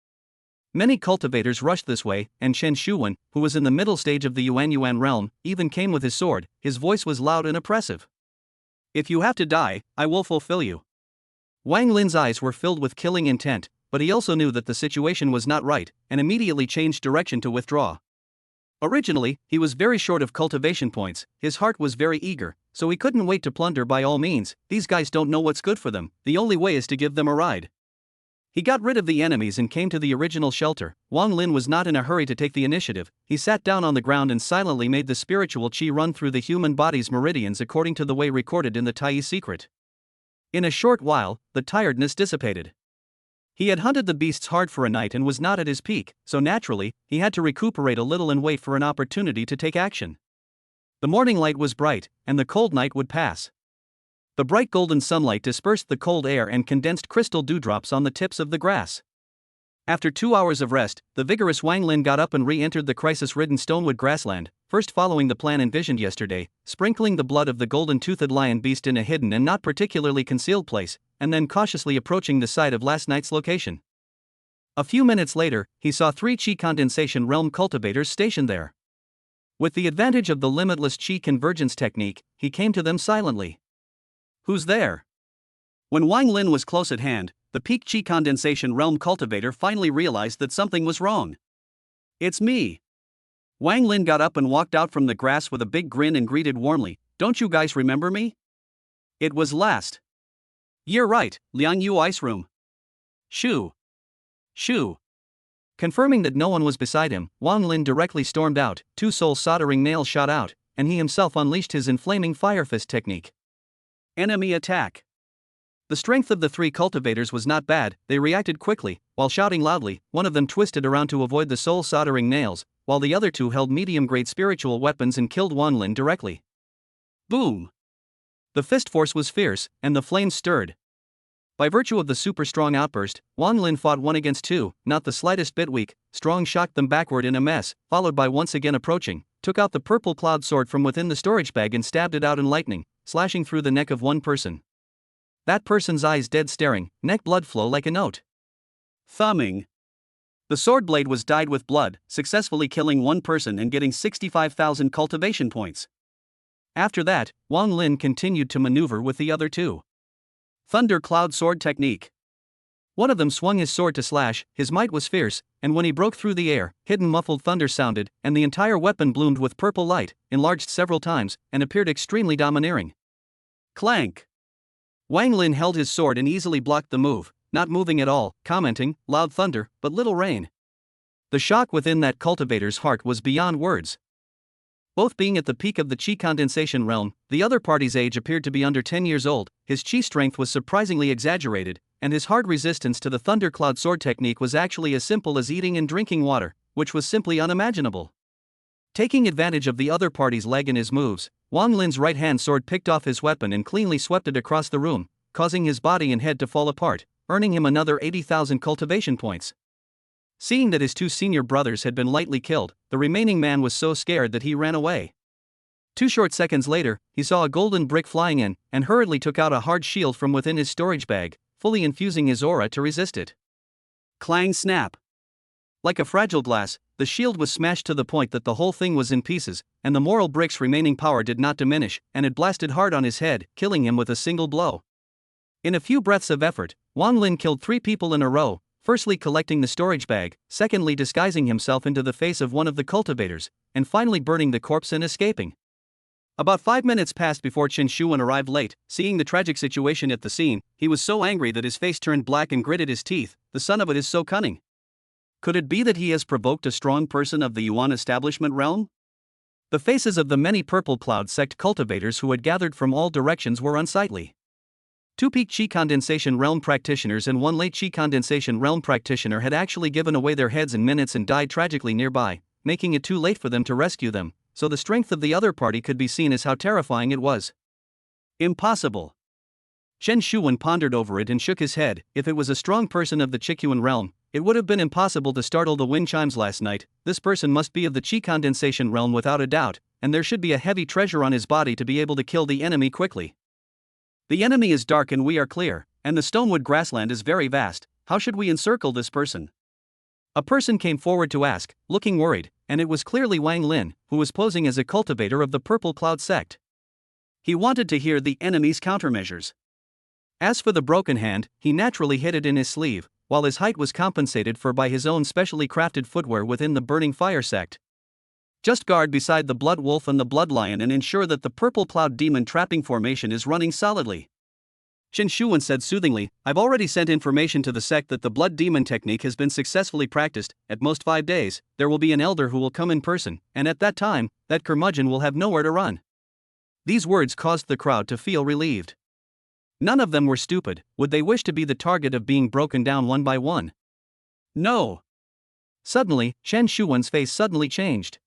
Many cultivators rushed this way, and Chen Xuan, who was in the middle stage of the Yuan realm, even came with his sword. His voice was loud and oppressive. If you have to die, I will fulfill you. Wang Lin's eyes were filled with killing intent, but he also knew that the situation was not right, and immediately changed direction to withdraw. Originally, he was very short of cultivation points, his heart was very eager, so he couldn't wait to plunder by all means. These guys don't know what's good for them, the only way is to give them a ride. He got rid of the enemies and came to the original shelter. Wang Lin was not in a hurry to take the initiative. He sat down on the ground and silently made the spiritual qi run through the human body's meridians according to the way recorded in the Tai secret. In a short while, the tiredness dissipated. He had hunted the beasts hard for a night and was not at his peak, so naturally, he had to recuperate a little and wait for an opportunity to take action. The morning light was bright, and the cold night would pass. The bright golden sunlight dispersed the cold air and condensed crystal dewdrops on the tips of the grass. After 2 hours of rest, the vigorous Wang Lin got up and re-entered the crisis-ridden stonewood grassland, first following the plan envisioned yesterday, sprinkling the blood of the golden-toothed lion beast in a hidden and not particularly concealed place, and then cautiously approaching the site of last night's location. A few minutes later, he saw 3 Qi Condensation realm cultivators stationed there. With the advantage of the limitless Qi convergence technique, he came to them silently. Who's there? When Wang Lin was close at hand, the peak Qi Condensation realm cultivator finally realized that something was wrong. It's me. Wang Lin got up and walked out from the grass with a big grin and greeted warmly, "Don't you guys remember me? It was last. You're right, Liang Yu Ice Room. Shoo. Shoo." Confirming that no one was beside him, Wang Lin directly stormed out, 2 soul soldering nails shot out, and he himself unleashed his inflaming fire fist technique. Enemy attack. The strength of the 3 cultivators was not bad. They reacted quickly, while shouting loudly. One of them twisted around to avoid the soul soldering nails, while the other 2 held medium-grade spiritual weapons and killed Wang Lin directly. Boom! The fist force was fierce, and the flames stirred. By virtue of the super-strong outburst, Wang Lin fought 1 against 2, not the slightest bit weak. Strong shocked them backward in a mess, followed by once again approaching, took out the purple cloud sword from within the storage bag and stabbed it out in lightning, slashing through the neck of one person. That person's eyes dead staring, neck blood flow like a note. Thumbing. The sword blade was dyed with blood, successfully killing 1 person and getting 65,000 cultivation points. After that, Wang Lin continued to maneuver with the other 2. Thunder Cloud Sword Technique. One of them swung his sword to slash, his might was fierce, and when he broke through the air, hidden muffled thunder sounded, and the entire weapon bloomed with purple light, enlarged several times, and appeared extremely domineering. Clank. Wang Lin held his sword and easily blocked the move, not moving at all, commenting, "Loud thunder, but little rain." The shock within that cultivator's heart was beyond words. Both being at the peak of the Qi Condensation realm, the other party's age appeared to be under 10 years old, his Qi strength was surprisingly exaggerated, and his hard resistance to the Thunder Cloud Sword technique was actually as simple as eating and drinking water, which was simply unimaginable. Taking advantage of the other party's lag in his moves, Wang Lin's right-hand sword picked off his weapon and cleanly swept it across the room, causing his body and head to fall apart, earning him another 80,000 cultivation points. Seeing that his 2 senior brothers had been lightly killed, the remaining man was so scared that he ran away. 2 short seconds later, he saw a golden brick flying in, and hurriedly took out a hard shield from within his storage bag, fully infusing his aura to resist it. Clang snap. Like a fragile glass, the shield was smashed to the point that the whole thing was in pieces, and the moral brick's remaining power did not diminish, and it blasted hard on his head, killing him with a single blow. In a few breaths of effort, Wang Lin killed 3 people in a row, firstly collecting the storage bag, secondly disguising himself into the face of one of the cultivators, and finally burning the corpse and escaping. About 5 minutes passed before Chen Shuwen arrived late. Seeing the tragic situation at the scene, he was so angry that his face turned black and gritted his teeth. The son of it is so cunning. Could it be that he has provoked a strong person of the Yuan establishment realm? The faces of the many purple cloud sect cultivators who had gathered from all directions were unsightly. 2 peak Qi Condensation realm practitioners and 1 late Qi Condensation realm practitioner had actually given away their heads in minutes and died tragically nearby, making it too late for them to rescue them, so the strength of the other party could be seen as how terrifying it was. Impossible. Chen Shuwen pondered over it and shook his head. If it was a strong person of the Qiyuan realm, it would have been impossible to startle the wind chimes last night. This person must be of the Qi Condensation realm without a doubt, and there should be a heavy treasure on his body to be able to kill the enemy quickly. The enemy is dark and we are clear, and the stonewood grassland is very vast. How should we encircle this person? A person came forward to ask, looking worried, and it was clearly Wang Lin, who was posing as a cultivator of the Purple Cloud sect. He wanted to hear the enemy's countermeasures. As for the broken hand, he naturally hid it in his sleeve, while his height was compensated for by his own specially crafted footwear within the Burning Fire sect. Just guard beside the Blood Wolf and the Blood Lion and ensure that the Purple Cloud Demon trapping formation is running solidly. Chen Shuwen said soothingly, I've already sent information to the sect that the Blood Demon technique has been successfully practiced. At most 5 days, there will be an elder who will come in person, and at that time, that curmudgeon will have nowhere to run. These words caused the crowd to feel relieved. None of them were stupid. Would they wish to be the target of being broken down one by one? No. Suddenly, Chen Shuwen's face suddenly changed.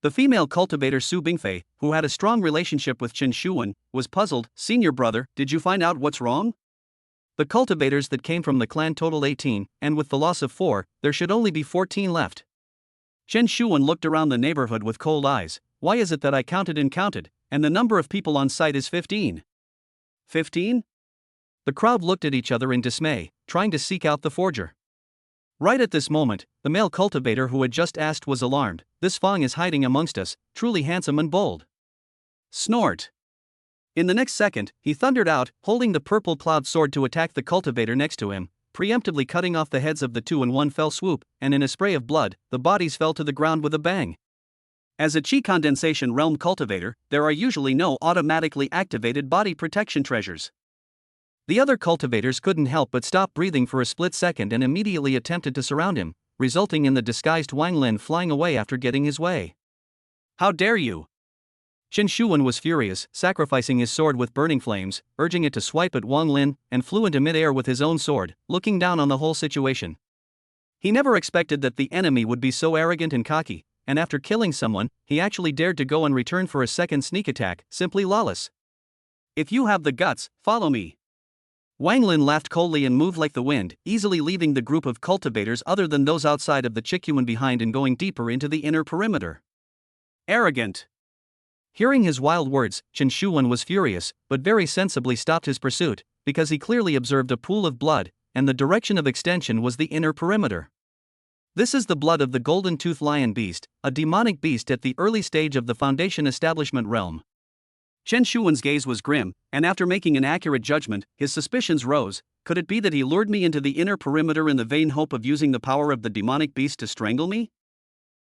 The female cultivator Su Bingfei, who had a strong relationship with Chen Shuwen, was puzzled. Senior brother, did you find out what's wrong? The cultivators that came from the clan total 18, and with the loss of 4, there should only be 14 left. Chen Shuwen looked around the neighborhood with cold eyes. Why is it that I counted, and the number of people on site is 15? 15? The crowd looked at each other in dismay, trying to seek out the forger. Right at this moment, the male cultivator who had just asked was alarmed. This Fang is hiding amongst us, truly handsome and bold. Snort. In the next second, he thundered out, holding the purple cloud sword to attack the cultivator next to him, preemptively cutting off the heads of the 2 in one fell swoop, and in a spray of blood, the bodies fell to the ground with a bang. As a Qi Condensation realm cultivator, there are usually no automatically activated body protection treasures. The other cultivators couldn't help but stop breathing for a split second and immediately attempted to surround him, resulting in the disguised Wang Lin flying away after getting his way. How dare you! Chen Shuwen was furious, sacrificing his sword with burning flames, urging it to swipe at Wang Lin, and flew into midair with his own sword, looking down on the whole situation. He never expected that the enemy would be so arrogant and cocky, and after killing someone, he actually dared to go and return for a second sneak attack, simply lawless. If you have the guts, follow me. Wang Lin laughed coldly and moved like the wind, easily leaving the group of cultivators other than those outside of the Qiyuan behind and going deeper into the inner perimeter. Arrogant. Hearing his wild words, Chen Shuwen was furious, but very sensibly stopped his pursuit, because he clearly observed a pool of blood, and the direction of extension was the inner perimeter. This is the blood of the golden-toothed lion beast, a demonic beast at the early stage of the Foundation establishment realm. Chen Shuwen's gaze was grim, and after making an accurate judgment, his suspicions rose. Could it be that he lured me into the inner perimeter in the vain hope of using the power of the demonic beast to strangle me?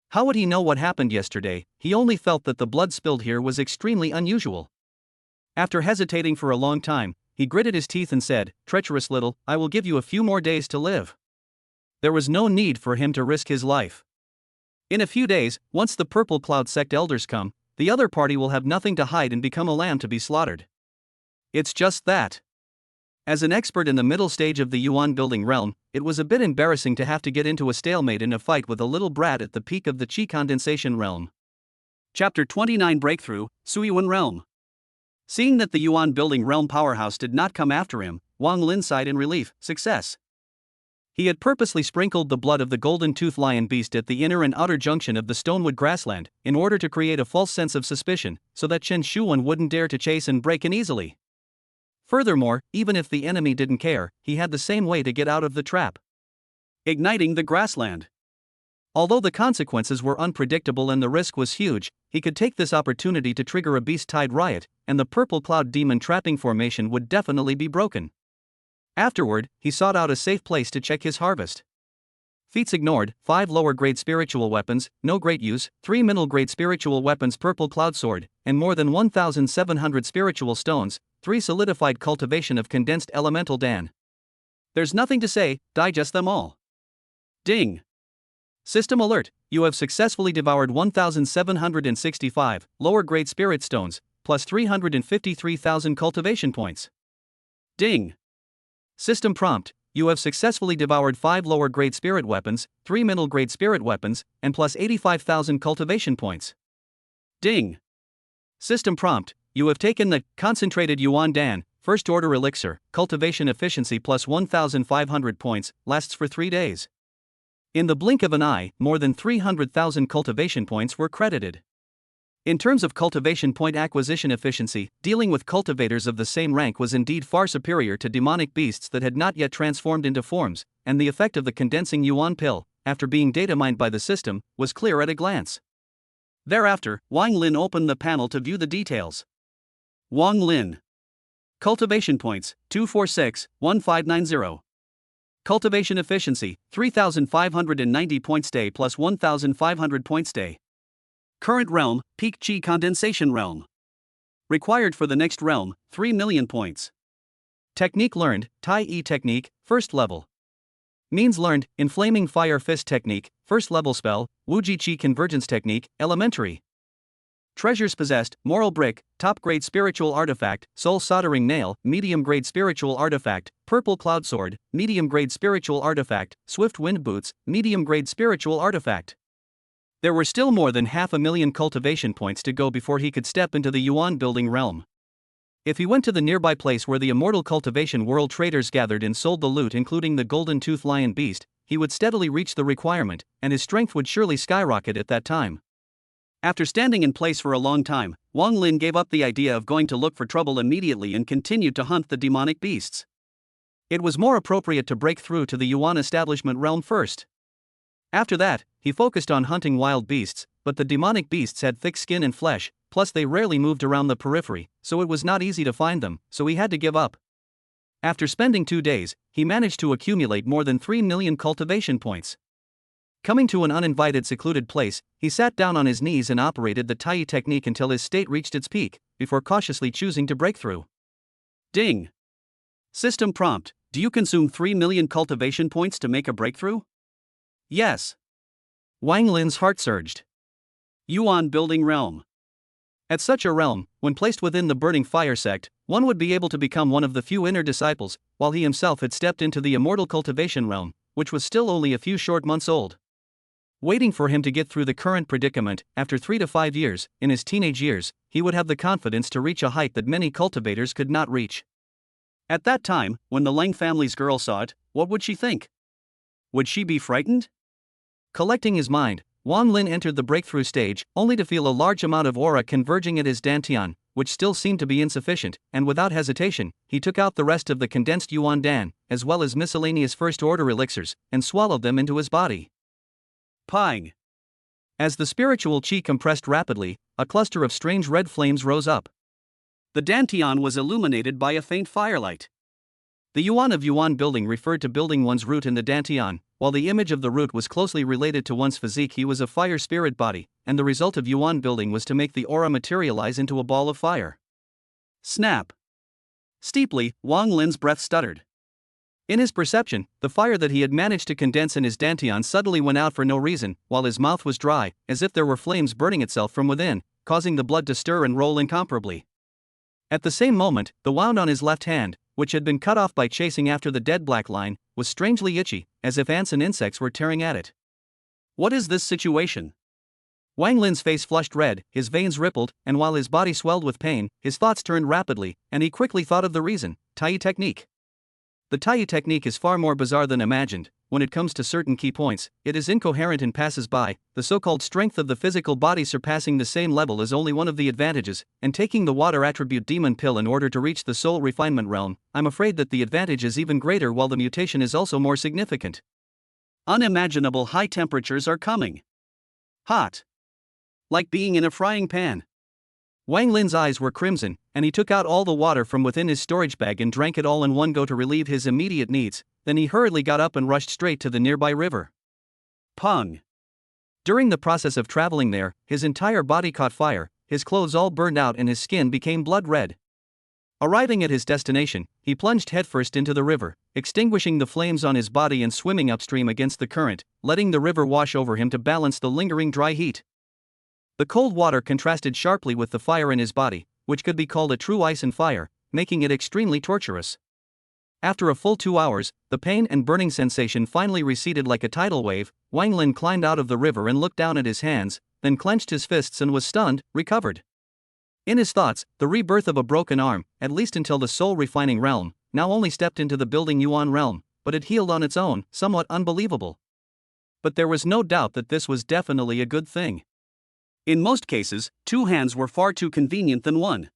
How would he know what happened yesterday? He only felt that the blood spilled here was extremely unusual. After hesitating for a long time, he gritted his teeth and said, "Treacherous little, I will give you a few more days to live." There was no need for him to risk his life. In a few days, once the Purple Cloud sect elders come, the other party will have nothing to hide and become a lamb to be slaughtered. It's just that. As an expert in the middle stage of the Yuan building realm, it was a bit embarrassing to have to get into a stalemate in a fight with a little brat at the peak of the Qi Condensation realm. Chapter 29 Breakthrough, Xiyue Realm. Seeing that the Yuan building realm powerhouse did not come after him, Wang Lin sighed in relief. Success. He had purposely sprinkled the blood of the golden-toothed lion beast at the inner and outer junction of the stonewood grassland, in order to create a false sense of suspicion, so that Chen Shuwen wouldn't dare to chase and break in easily. Furthermore, even if the enemy didn't care, he had the same way to get out of the trap. Igniting the grassland. Although the consequences were unpredictable and the risk was huge, he could take this opportunity to trigger a beast-tide riot, and the purple cloud demon trapping formation would definitely be broken. Afterward, he sought out a safe place to check his harvest. Feats ignored: 5 lower-grade spiritual weapons, no great use, 3 middle-grade spiritual weapons, purple cloud sword, and more than 1,700 spiritual stones, 3 solidified cultivation of condensed elemental Dan. There's nothing to say, digest them all. Ding! System alert: you have successfully devoured 1,765 lower-grade spirit stones, plus 353,000 cultivation points. Ding! System prompt: you have successfully devoured 5 lower-grade spirit weapons, 3 middle-grade spirit weapons, and plus 85,000 cultivation points. Ding! System prompt: you have taken the concentrated Yuan Dan, first-order elixir, cultivation efficiency plus 1,500 points, lasts for 3 days. In the blink of an eye, more than 300,000 cultivation points were credited. In terms of cultivation point acquisition efficiency, dealing with cultivators of the same rank was indeed far superior to demonic beasts that had not yet transformed into forms, and the effect of the condensing Yuan pill, after being data mined by the system, was clear at a glance. Thereafter, Wang Lin opened the panel to view the details. Wang Lin. Cultivation points, 246,1590. Cultivation efficiency, 3,590 points day plus 1,500 points day. Current realm, peak Qi Condensation realm. Required for the next realm, 3 million points. Technique learned, Tai Yi technique, first level. Means learned, Inflaming Fire Fist technique, first level spell, Wuji Qi Convergence technique, elementary. Treasures possessed: moral brick, top grade spiritual artifact, soul soldering nail, medium grade spiritual artifact, purple cloud sword, medium grade spiritual artifact, swift wind boots, medium grade spiritual artifact. There were still more than 500,000 cultivation points to go before he could step into the Yuan building realm. If he went to the nearby place where the immortal cultivation world traders gathered and sold the loot, including the golden tooth lion beast, he would steadily reach the requirement, and his strength would surely skyrocket at that time. After standing in place for a long time, Wang Lin gave up the idea of going to look for trouble immediately and continued to hunt the demonic beasts. It was more appropriate to break through to the Yuan establishment realm first. After that, he focused on hunting wild beasts, but the demonic beasts had thick skin and flesh, plus they rarely moved around the periphery, so it was not easy to find them, so he had to give up. After spending 2 days, he managed to accumulate more than 3 million cultivation points. Coming to an uninvited secluded place, he sat down on his knees and operated the Tai Yi technique until his state reached its peak, before cautiously choosing to break through. Ding! System prompt: do you consume 3 million cultivation points to make a breakthrough? Yes. Wang Lin's heart surged. Yuan building realm. At such a realm, when placed within the burning fire sect, one would be able to become one of the few inner disciples, while he himself had stepped into the immortal cultivation realm, which was still only a few short months old. Waiting for him to get through the current predicament, after 3 to 5 years, in his teenage years, he would have the confidence to reach a height that many cultivators could not reach. At that time, when the Lang family's girl saw it, what would she think? Would she be frightened? Collecting his mind, Wang Lin entered the breakthrough stage, only to feel a large amount of aura converging at his dantian, which still seemed to be insufficient, and without hesitation, he took out the rest of the condensed Yuan Dan, as well as miscellaneous first-order elixirs, and swallowed them into his body. Pang! As the spiritual qi compressed rapidly, a cluster of strange red flames rose up. The dantian was illuminated by a faint firelight. The Yuan of Yuan building referred to building one's root in the dantian, while the image of the root was closely related to one's physique. He was a fire spirit body, and the result of Yuan building was to make the aura materialize into a ball of fire. Snap! Steeply, Wang Lin's breath stuttered. In his perception, the fire that he had managed to condense in his dantian suddenly went out for no reason, while his mouth was dry, as if there were flames burning itself from within, causing the blood to stir and roll incomparably. At the same moment, the wound on his left hand, which had been cut off by chasing after the dead black line, was strangely itchy, as if ants and insects were tearing at it. What is this situation? Wang Lin's face flushed red, his veins rippled, and while his body swelled with pain, his thoughts turned rapidly, and he quickly thought of the reason: Tai Yi technique. The Tai Yi technique is far more bizarre than imagined. When it comes to certain key points, it is incoherent and passes by. The so-called strength of the physical body surpassing the same level is only one of the advantages, and taking the water attribute demon pill in order to reach the soul refinement realm, I'm afraid that the advantage is even greater, while the mutation is also more significant. Unimaginable high temperatures are coming. Hot. Like being in a frying pan. Wang Lin's eyes were crimson, and he took out all the water from within his storage bag and drank it all in one go to relieve his immediate needs. Then he hurriedly got up and rushed straight to the nearby river. Pung. During the process of traveling there, his entire body caught fire, his clothes all burned out and his skin became blood red. Arriving at his destination, he plunged headfirst into the river, extinguishing the flames on his body and swimming upstream against the current, letting the river wash over him to balance the lingering dry heat. The cold water contrasted sharply with the fire in his body, which could be called a true ice and fire, making it extremely torturous. After a full 2 hours, the pain and burning sensation finally receded like a tidal wave. Wang Lin climbed out of the river and looked down at his hands, then clenched his fists and was stunned, recovered. In his thoughts, the rebirth of a broken arm, at least until the soul-refining realm, now only stepped into the building Yuan realm, but it healed on its own, somewhat unbelievable. But there was no doubt that this was definitely a good thing. In most cases, 2 hands were far too convenient than one.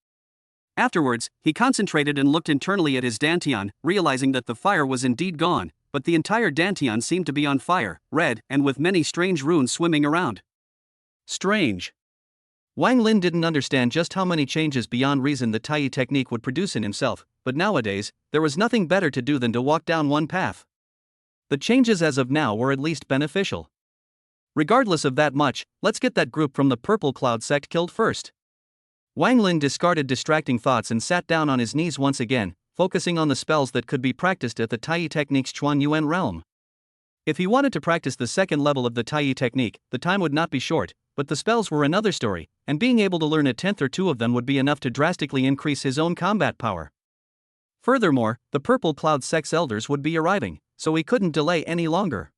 Afterwards, he concentrated and looked internally at his dantian, realizing that the fire was indeed gone, but the entire dantian seemed to be on fire, red, and with many strange runes swimming around. Strange. Wang Lin didn't understand just how many changes beyond reason the Tai technique would produce in himself, but nowadays, there was nothing better to do than to walk down one path. The changes as of now were at least beneficial. Regardless of that much, let's get that group from the Purple Cloud sect killed first. Wang Lin discarded distracting thoughts and sat down on his knees once again, focusing on the spells that could be practiced at the Tai technique's Xuanjian realm. If he wanted to practice the second level of the Tai technique, the time would not be short, but the spells were another story, and being able to learn a 10th or 2 of them would be enough to drastically increase his own combat power. Furthermore, the Purple Cloud sect's elders would be arriving, so he couldn't delay any longer.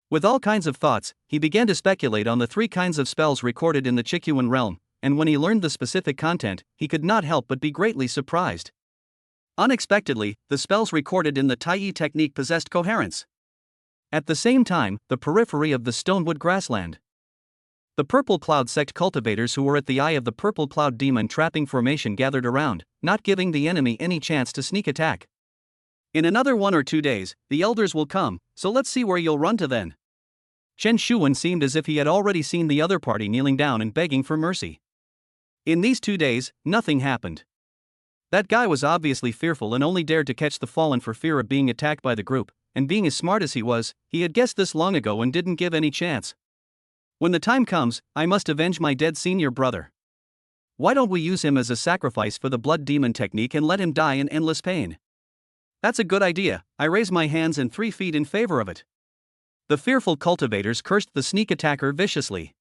With all kinds of thoughts, he began to speculate on the 3 kinds of spells recorded in the Qiyuan realm, and when he learned the specific content, he could not help but be greatly surprised. Unexpectedly, the spells recorded in the Tai technique possessed coherence. At the same time, the periphery of the Stonewood grassland. The Purple Cloud sect cultivators who were at the eye of the Purple Cloud demon trapping formation gathered around, not giving the enemy any chance to sneak attack. In another 1 or 2 days, the elders will come, so let's see where you'll run to then. Chen Shuwen seemed as if he had already seen the other party kneeling down and begging for mercy. In these 2 days, nothing happened. That guy was obviously fearful and only dared to catch the fallen for fear of being attacked by the group, and being as smart as he was, he had guessed this long ago and didn't give any chance. When the time comes, I must avenge my dead senior brother. Why don't we use him as a sacrifice for the blood demon technique and let him die in endless pain? That's a good idea. I raise my hands and 3 feet in favor of it. The fearful cultivators cursed the sneak attacker viciously.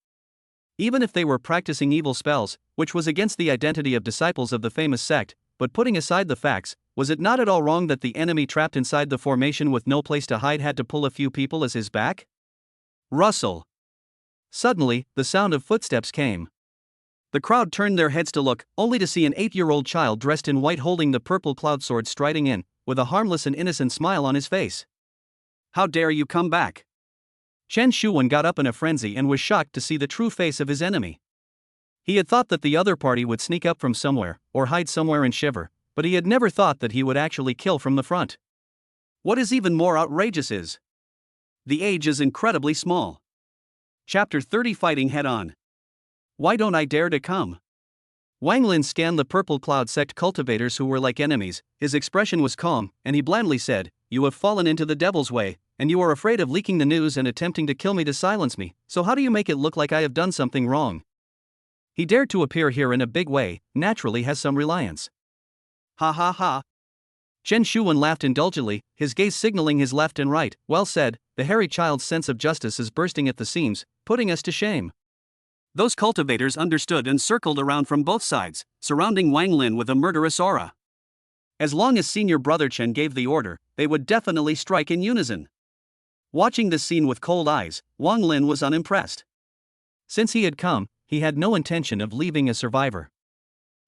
Even if they were practicing evil spells, which was against the identity of disciples of the famous sect, but putting aside the facts, was it not at all wrong that the enemy trapped inside the formation with no place to hide had to pull a few people as his back? Rustle. Suddenly, the sound of footsteps came. The crowd turned their heads to look, only to see an 8-year-old child dressed in white holding the purple cloud sword striding in, with a harmless and innocent smile on his face. How dare you come back? Chen Shuwen got up in a frenzy and was shocked to see the true face of his enemy. He had thought that the other party would sneak up from somewhere, or hide somewhere and shiver, but he had never thought that he would actually kill from the front. What is even more outrageous is, the age is incredibly small. Chapter 30 Fighting Head-On. Why don't I dare to come? Wang Lin scanned the Purple Cloud sect cultivators who were like enemies. His expression was calm, and he blandly said, "You have fallen into the devil's way, and you are afraid of leaking the news and attempting to kill me to silence me, so how do you make it look like I have done something wrong?" He dared to appear here in a big way, naturally has some reliance. Ha ha ha. Chen Shuwen laughed indulgently, his gaze signaling his left and right. Well said, the hairy child's sense of justice is bursting at the seams, putting us to shame. Those cultivators understood and circled around from both sides, surrounding Wang Lin with a murderous aura. As long as senior brother Chen gave the order, they would definitely strike in unison. Watching this scene with cold eyes, Wang Lin was unimpressed. Since he had come, he had no intention of leaving a survivor.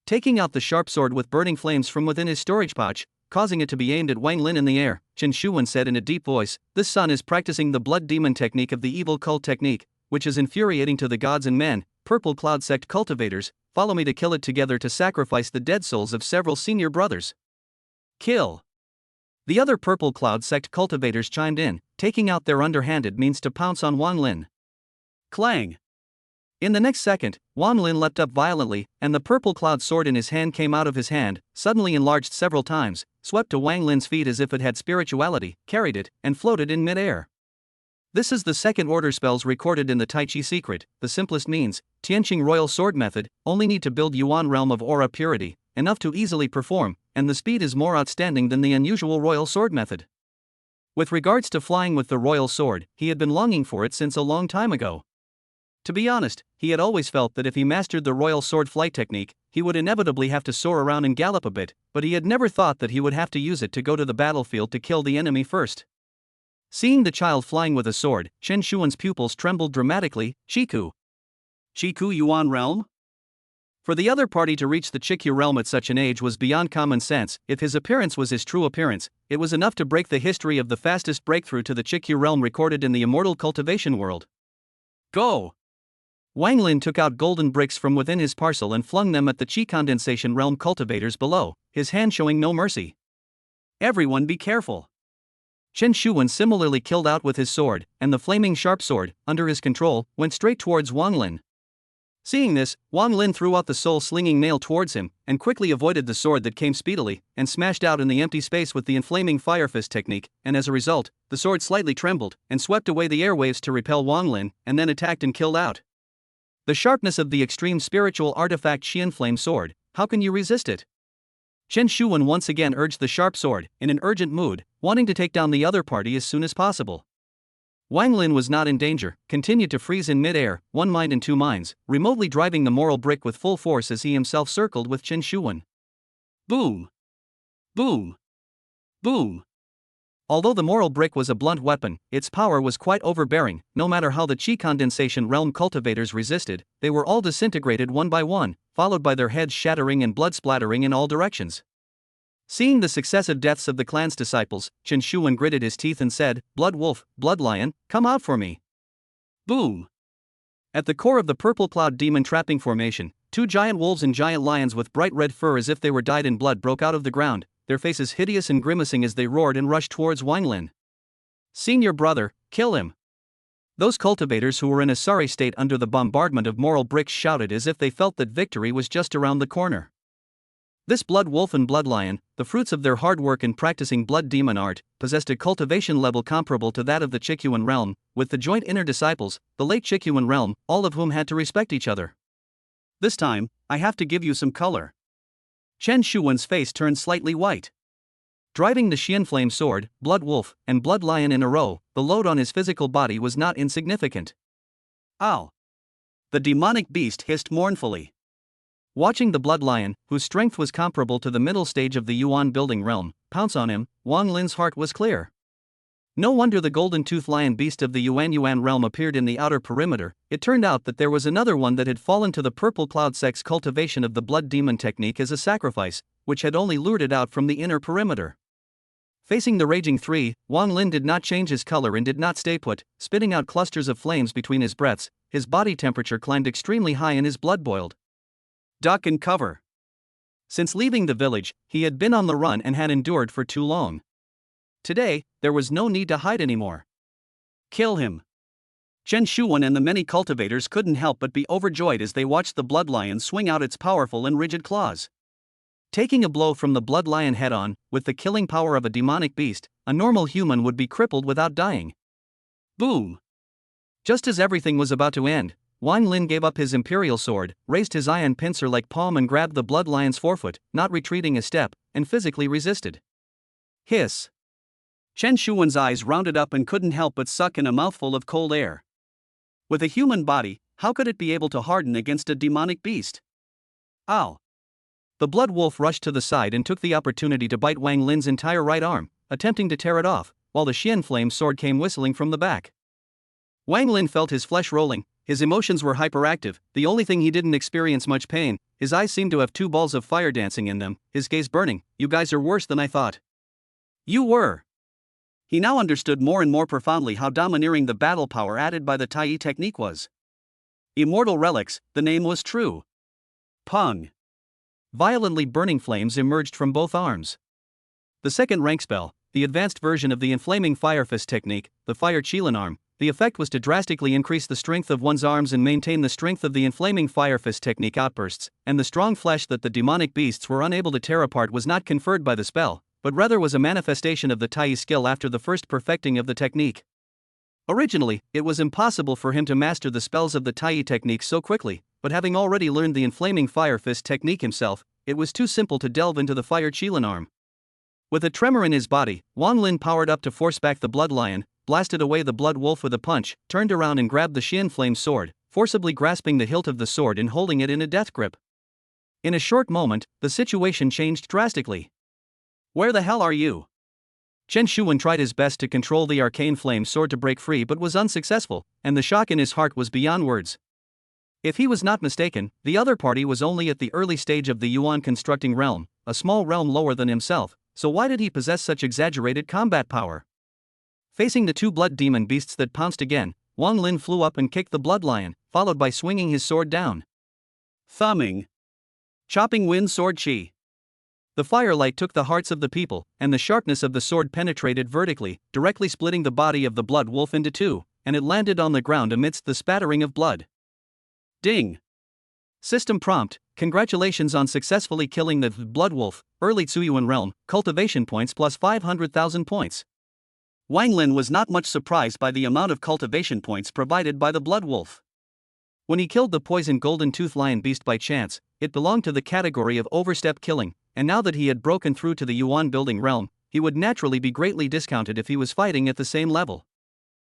Taking out the sharp sword with burning flames from within his storage pouch, causing it to be aimed at Wang Lin in the air, Chen Shuwen said in a deep voice, "This son is practicing the blood demon technique of the evil cult technique, which is infuriating to the gods and men. Purple Cloud sect cultivators, follow me to kill it together to sacrifice the dead souls of several senior brothers." Kill. The other Purple Cloud Sect cultivators chimed in, taking out their underhanded means to pounce on Wang Lin. Clang! In the next second, Wang Lin leapt up violently, and the purple cloud sword in his hand came out of his hand, suddenly enlarged several times, swept to Wang Lin's feet as if it had spirituality, carried it, and floated in mid-air. This is the second order spells recorded in the Tai Chi secret, the simplest means, Tianqing Royal Sword Method, only need to build Yuan Realm of Aura Purity, enough to easily perform, and the speed is more outstanding than the unusual Royal Sword Method. With regards to flying with the Royal Sword, he had been longing for it since a long time ago. To be honest, he had always felt that if he mastered the Royal Sword flight technique, he would inevitably have to soar around and gallop a bit, but he had never thought that he would have to use it to go to the battlefield to kill the enemy first. Seeing the child flying with a sword, Chen Shuan's pupils trembled dramatically. Shiku Yuan Realm? For the other party to reach the Qikyu realm at such an age was beyond common sense. If his appearance was his true appearance, it was enough to break the history of the fastest breakthrough to the Qikyu realm recorded in the immortal cultivation world. Go! Wang Lin took out golden bricks from within his parcel and flung them at the Qi Condensation realm cultivators below, his hand showing no mercy. Everyone be careful! Chen Shuan similarly killed out with his sword, and the flaming sharp sword, under his control, went straight towards Wang Lin. Seeing this, Wang Lin threw out the soul-slinging nail towards him, and quickly avoided the sword that came speedily, and smashed out in the empty space with the inflaming fire fist technique, and as a result, the sword slightly trembled, and swept away the airwaves to repel Wang Lin, and then attacked and killed out. The sharpness of the extreme spiritual artifact Qianflame sword, how can you resist it? Chen Shuan once again urged the sharp sword, in an urgent mood, wanting to take down the other party as soon as possible. Wang Lin was not in danger, continued to freeze in mid-air, one mind and two minds, remotely driving the moral brick with full force as he himself circled with Chen Shuan. Boom! Boom! Boom! Although the moral brick was a blunt weapon, its power was quite overbearing. No matter how the Qi Condensation realm cultivators resisted, they were all disintegrated one by one, followed by their heads shattering and blood splattering in all directions. Seeing the successive deaths of the clan's disciples, Chen Shuan gritted his teeth and said, "Blood wolf, blood lion, come out for me." Boom! At the core of the purple cloud demon trapping formation, two giant wolves and giant lions with bright red fur as if they were dyed in blood broke out of the ground, their faces hideous and grimacing as they roared and rushed towards Wang Lin. "Senior brother, kill him!" Those cultivators who were in a sorry state under the bombardment of moral bricks shouted as if they felt that victory was just around the corner. This blood wolf and blood lion, the fruits of their hard work in practicing blood demon art, possessed a cultivation level comparable to that of the Qikyuan realm, with the joint inner disciples, the late Qikyuan realm, all of whom had to respect each other. This time, I have to give you some color. Chen Shuan's face turned slightly white. Driving the Qianflame sword, blood wolf, and blood lion in a row, the load on his physical body was not insignificant. Ow! The demonic beast hissed mournfully. Watching the blood lion, whose strength was comparable to the middle stage of the Yuan building realm, pounce on him, Wang Lin's heart was clear. No wonder the golden-toothed lion beast of the Yuan realm appeared in the outer perimeter. It turned out that there was another one that had fallen to the purple cloud sect's cultivation of the blood demon technique as a sacrifice, which had only lured it out from the inner perimeter. Facing the raging three, Wang Lin did not change his color and did not stay put, spitting out clusters of flames between his breaths. His body temperature climbed extremely high and his blood boiled. Duck and cover. Since leaving the village, he had been on the run and had endured for too long. Today, there was no need to hide anymore. Kill him. Chen Shuan and the many cultivators couldn't help but be overjoyed as they watched the blood lion swing out its powerful and rigid claws. Taking a blow from the blood lion head-on, with the killing power of a demonic beast, a normal human would be crippled without dying. Boom! Just as everything was about to end, Wang Lin gave up his imperial sword, raised his iron pincer-like palm and grabbed the blood lion's forefoot, not retreating a step, and physically resisted. Hiss! Chen Shuan's eyes rounded up and couldn't help but suck in a mouthful of cold air. With a human body, how could it be able to harden against a demonic beast? Ow! The blood wolf rushed to the side and took the opportunity to bite Wang Lin's entire right arm, attempting to tear it off, while the Qianflame sword came whistling from the back. Wang Lin felt his flesh rolling. His emotions were hyperactive. The only thing he didn't experience much pain, his eyes seemed to have two balls of fire dancing in them, his gaze burning. "You guys are worse than I thought." You were. He now understood more and more profoundly how domineering the battle power added by the Tai technique was. Immortal relics, the name was true. Pung. Violently burning flames emerged from both arms. The second rank spell, the advanced version of the inflaming fire fist technique, the fire Qilin arm. The effect was to drastically increase the strength of one's arms and maintain the strength of the inflaming fire fist technique outbursts, and the strong flesh that the demonic beasts were unable to tear apart was not conferred by the spell, but rather was a manifestation of the Tai skill after the first perfecting of the technique. Originally, it was impossible for him to master the spells of the Tai technique so quickly, but having already learned the inflaming fire fist technique himself, it was too simple to delve into the fire Qilin arm. With a tremor in his body, Wang Lin powered up to force back the blood lion, blasted away the blood wolf with a punch, turned around and grabbed the Xian flame sword, forcibly grasping the hilt of the sword and holding it in a death grip. In a short moment, the situation changed drastically. "Where the hell are you?" Chen Shuwen tried his best to control the arcane flame sword to break free but was unsuccessful, and the shock in his heart was beyond words. If he was not mistaken, the other party was only at the early stage of the Yuan constructing realm, a small realm lower than himself, so why did he possess such exaggerated combat power? Facing the two blood demon beasts that pounced again, Wang Lin flew up and kicked the blood lion, followed by swinging his sword down. Thumbing. Chopping wind sword Qi. The firelight took the hearts of the people, and the sharpness of the sword penetrated vertically, directly splitting the body of the blood wolf into two, and it landed on the ground amidst the spattering of blood. Ding! System prompt: congratulations on successfully killing the blood wolf, early Xiyue realm, cultivation points plus 500,000 points. Wang Lin was not much surprised by the amount of cultivation points provided by the blood wolf. When he killed the poison golden tooth lion beast by chance, it belonged to the category of overstep killing, and now that he had broken through to the Yuan building realm, he would naturally be greatly discounted if he was fighting at the same level.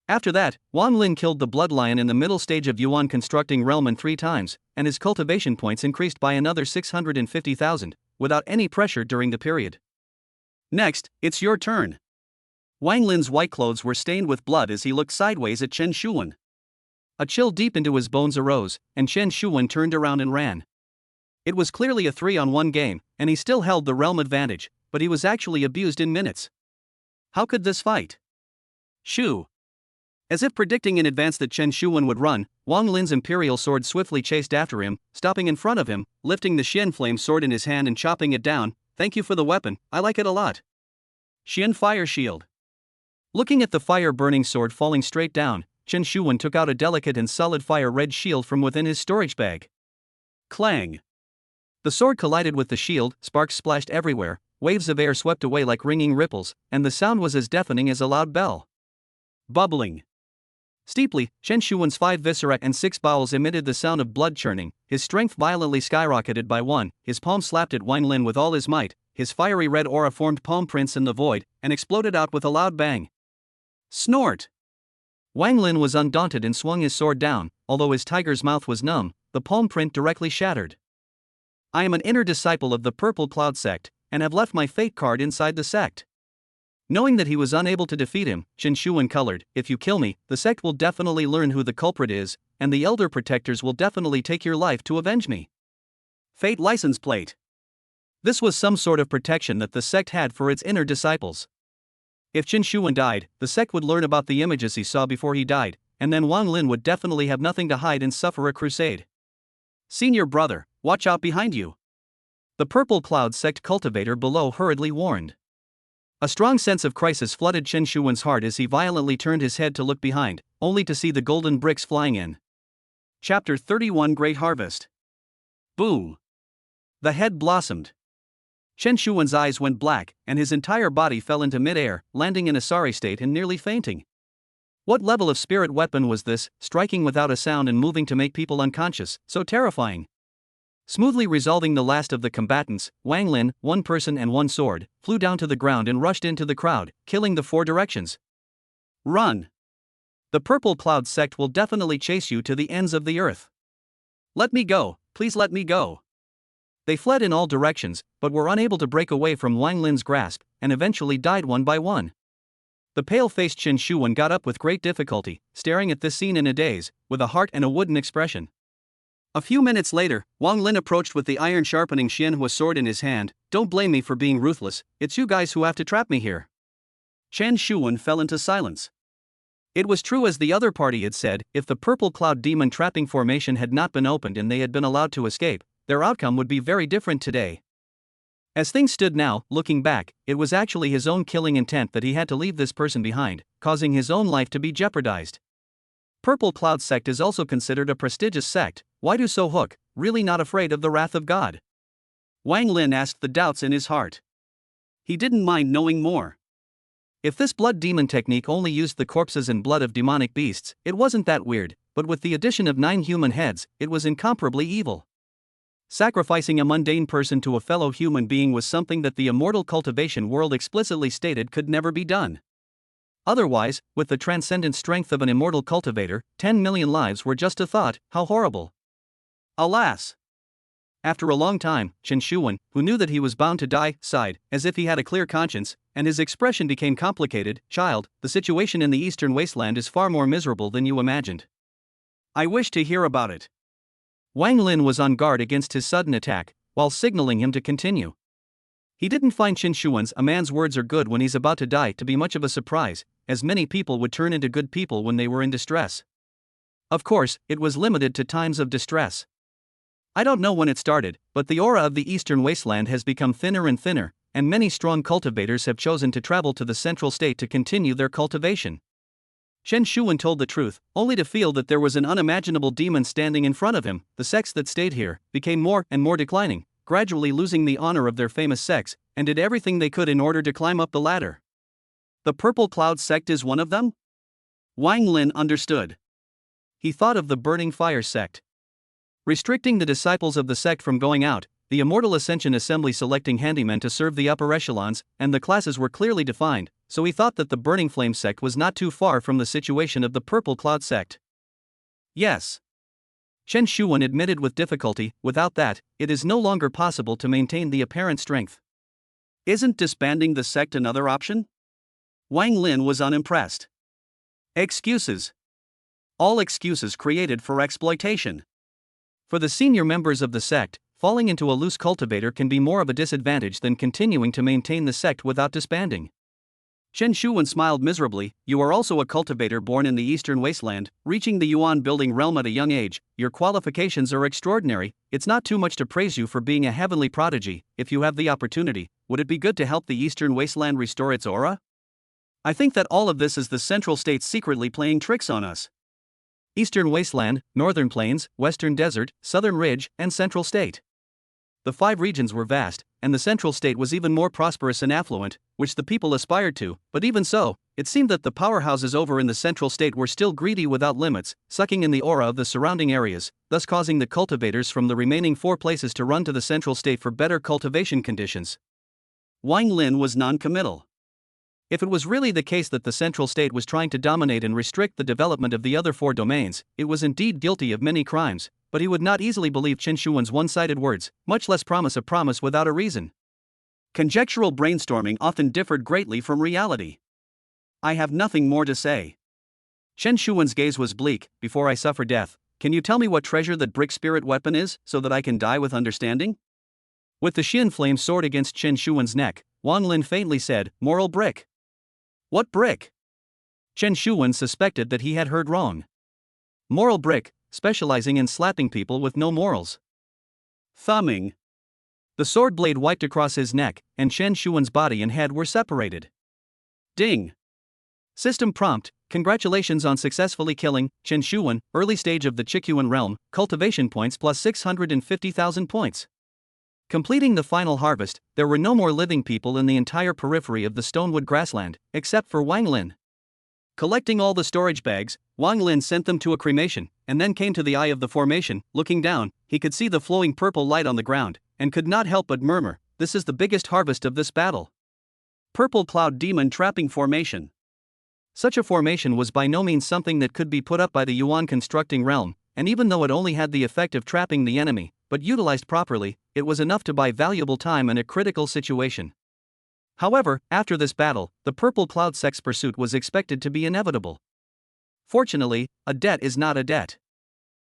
After that, Wang Lin killed the blood lion in the middle stage of Yuan constructing realm in 3 times, and his cultivation points increased by another 650,000, without any pressure during the period. Next, it's your turn. Wang Lin's white clothes were stained with blood as he looked sideways at Chen Shuwen. A chill deep into his bones arose, and Chen Shuwen turned around and ran. It was clearly a 3-on-1 game, and he still held the realm advantage, but he was actually abused in minutes. How could this fight? Shoo! As if predicting in advance that Chen Shuwen would run, Wang Lin's imperial sword swiftly chased after him, stopping in front of him, lifting the Xian flame sword in his hand and chopping it down. "Thank you for the weapon, I like it a lot." Xian fire shield. Looking at the fire-burning sword falling straight down, Chen Shuwen took out a delicate and solid fire-red shield from within his storage bag. Clang! The sword collided with the shield, sparks splashed everywhere, waves of air swept away like ringing ripples, and the sound was as deafening as a loud bell. Bubbling. Steeply, Chen Shuwen's 5 viscera and 6 bowels emitted the sound of blood churning, his strength violently skyrocketed by 1, his palm slapped at Wang Lin with all his might, his fiery red aura formed palm prints in the void, and exploded out with a loud bang. Snort! Wang Lin was undaunted and swung his sword down, although his tiger's mouth was numb, the palm print directly shattered. "I am an inner disciple of the Purple Cloud Sect, and have left my fate card inside the sect." Knowing that he was unable to defeat him, Chen Shuwen colored, "If you kill me, the sect will definitely learn who the culprit is, and the elder protectors will definitely take your life to avenge me." Fate license plate. This was some sort of protection that the sect had for its inner disciples. If Chen Shuwen died, the sect would learn about the images he saw before he died, and then Wang Lin would definitely have nothing to hide and suffer a crusade. "Senior brother, watch out behind you," the Purple Cloud Sect cultivator below hurriedly warned. A strong sense of crisis flooded Chen Shuwen's heart as he violently turned his head to look behind, only to see the golden bricks flying in. Chapter 31 Great Harvest. Boom! The head blossomed. Chen Shuwen's eyes went black, and his entire body fell into mid-air, landing in a sorry state and nearly fainting. What level of spirit weapon was this, striking without a sound and moving to make people unconscious, so terrifying? Smoothly resolving the last of the combatants, Wang Lin, 1 person and 1 sword, flew down to the ground and rushed into the crowd, killing the 4 directions. Run! The Purple Cloud Sect will definitely chase you to the ends of the earth. Let me go, please let me go. They fled in all directions, but were unable to break away from Wang Lin's grasp, and eventually died one by one. The pale-faced Chen Shuwen got up with great difficulty, staring at this scene in a daze, with a heart and a wooden expression. A few minutes later, Wang Lin approached with the iron-sharpening Xianhua sword in his hand. "Don't blame me for being ruthless, it's you guys who have to trap me here." Chen Shuwen fell into silence. It was true as the other party had said, if the Purple Cloud Demon trapping formation had not been opened and they had been allowed to escape, their outcome would be very different today. As things stood now, looking back, it was actually his own killing intent that he had to leave this person behind, causing his own life to be jeopardized. Purple Cloud Sect is also considered a prestigious sect. Why do so hook, really not afraid of the wrath of God? Wang Lin asked the doubts in his heart. He didn't mind knowing more. If this blood demon technique only used the corpses and blood of demonic beasts, it wasn't that weird, but with the addition of 9 human heads, it was incomparably evil. Sacrificing a mundane person to a fellow human being was something that the immortal cultivation world explicitly stated could never be done. Otherwise, with the transcendent strength of an immortal cultivator, 10 million lives were just a thought. How horrible. Alas! After a long time, Chen Xuan, who knew that he was bound to die, sighed, as if he had a clear conscience, and his expression became complicated. Child, the situation in the eastern wasteland is far more miserable than you imagined. I wish to hear about it. Wang Lin was on guard against his sudden attack, while signaling him to continue. He didn't find Chen Xuan's "a man's words are good when he's about to die" to be much of a surprise, as many people would turn into good people when they were in distress. Of course, it was limited to times of distress. I don't know when it started, but the aura of the eastern wasteland has become thinner and thinner, and many strong cultivators have chosen to travel to the central state to continue their cultivation. Chen Xuan told the truth, only to feel that there was an unimaginable demon standing in front of him. The sects that stayed here became more and more declining, gradually losing the honor of their famous sects, and did everything they could in order to climb up the ladder. The Purple Cloud Sect is one of them? Wang Lin understood. He thought of the Burning Fire Sect. Restricting the disciples of the sect from going out, the Immortal Ascension Assembly selecting handymen to serve the upper echelons, and the classes were clearly defined, so he thought that the Burning Flame Sect was not too far from the situation of the Purple Cloud Sect. Yes. Chen Xuan admitted with difficulty, without that, it is no longer possible to maintain the apparent strength. Isn't disbanding the sect another option? Wang Lin was unimpressed. Excuses. All excuses created for exploitation. For the senior members of the sect, falling into a loose cultivator can be more of a disadvantage than continuing to maintain the sect without disbanding. Chen Xuan smiled miserably. You are also a cultivator born in the eastern wasteland, reaching the Yuan building realm at a young age. Your qualifications are extraordinary. It's not too much to praise you for being a heavenly prodigy. If you have the opportunity, would it be good to help the eastern wasteland restore its aura? I think that all of this is the central state secretly playing tricks on us. Eastern Wasteland, Northern Plains, Western Desert, Southern Ridge, and Central State. The 5 regions were vast, and the Central State was even more prosperous and affluent, which the people aspired to, but even so, it seemed that the powerhouses over in the Central State were still greedy without limits, sucking in the aura of the surrounding areas, thus causing the cultivators from the remaining 4 places to run to the Central State for better cultivation conditions. Wang Lin was non-committal. If it was really the case that the Central State was trying to dominate and restrict the development of the other 4 domains, it was indeed guilty of many crimes, but he would not easily believe Chen Xuan's one-sided words, much less promise a promise without a reason. Conjectural brainstorming often differed greatly from reality. I have nothing more to say. Chen Xuan's gaze was bleak. Before I suffer death, can you tell me what treasure that brick spirit weapon is, so that I can die with understanding? With the Xian flame sword against Chen Xuan's neck, Wang Lin faintly said, Moral brick. What brick? Chen Xuan suspected that he had heard wrong. Moral brick, specializing in slapping people with no morals. Thumbing. The sword blade wiped across his neck, and Chen Xuan's body and head were separated. Ding. System prompt, congratulations on successfully killing Chen Xuan, early stage of the Qiyuan realm, cultivation points plus 650,000 points. Completing the final harvest, there were no more living people in the entire periphery of the Stonewood grassland, except for Wang Lin. Collecting all the storage bags, Wang Lin sent them to a cremation, and then came to the eye of the formation. Looking down, he could see the flowing purple light on the ground, and could not help but murmur, this is the biggest harvest of this battle. Purple Cloud Demon Trapping Formation. Such a formation was by no means something that could be put up by the Yuan constructing realm, and even though it only had the effect of trapping the enemy, but utilized properly, it was enough to buy valuable time in a critical situation. However, after this battle, the Purple Cloud Sect's pursuit was expected to be inevitable. Fortunately, a debt is not a debt.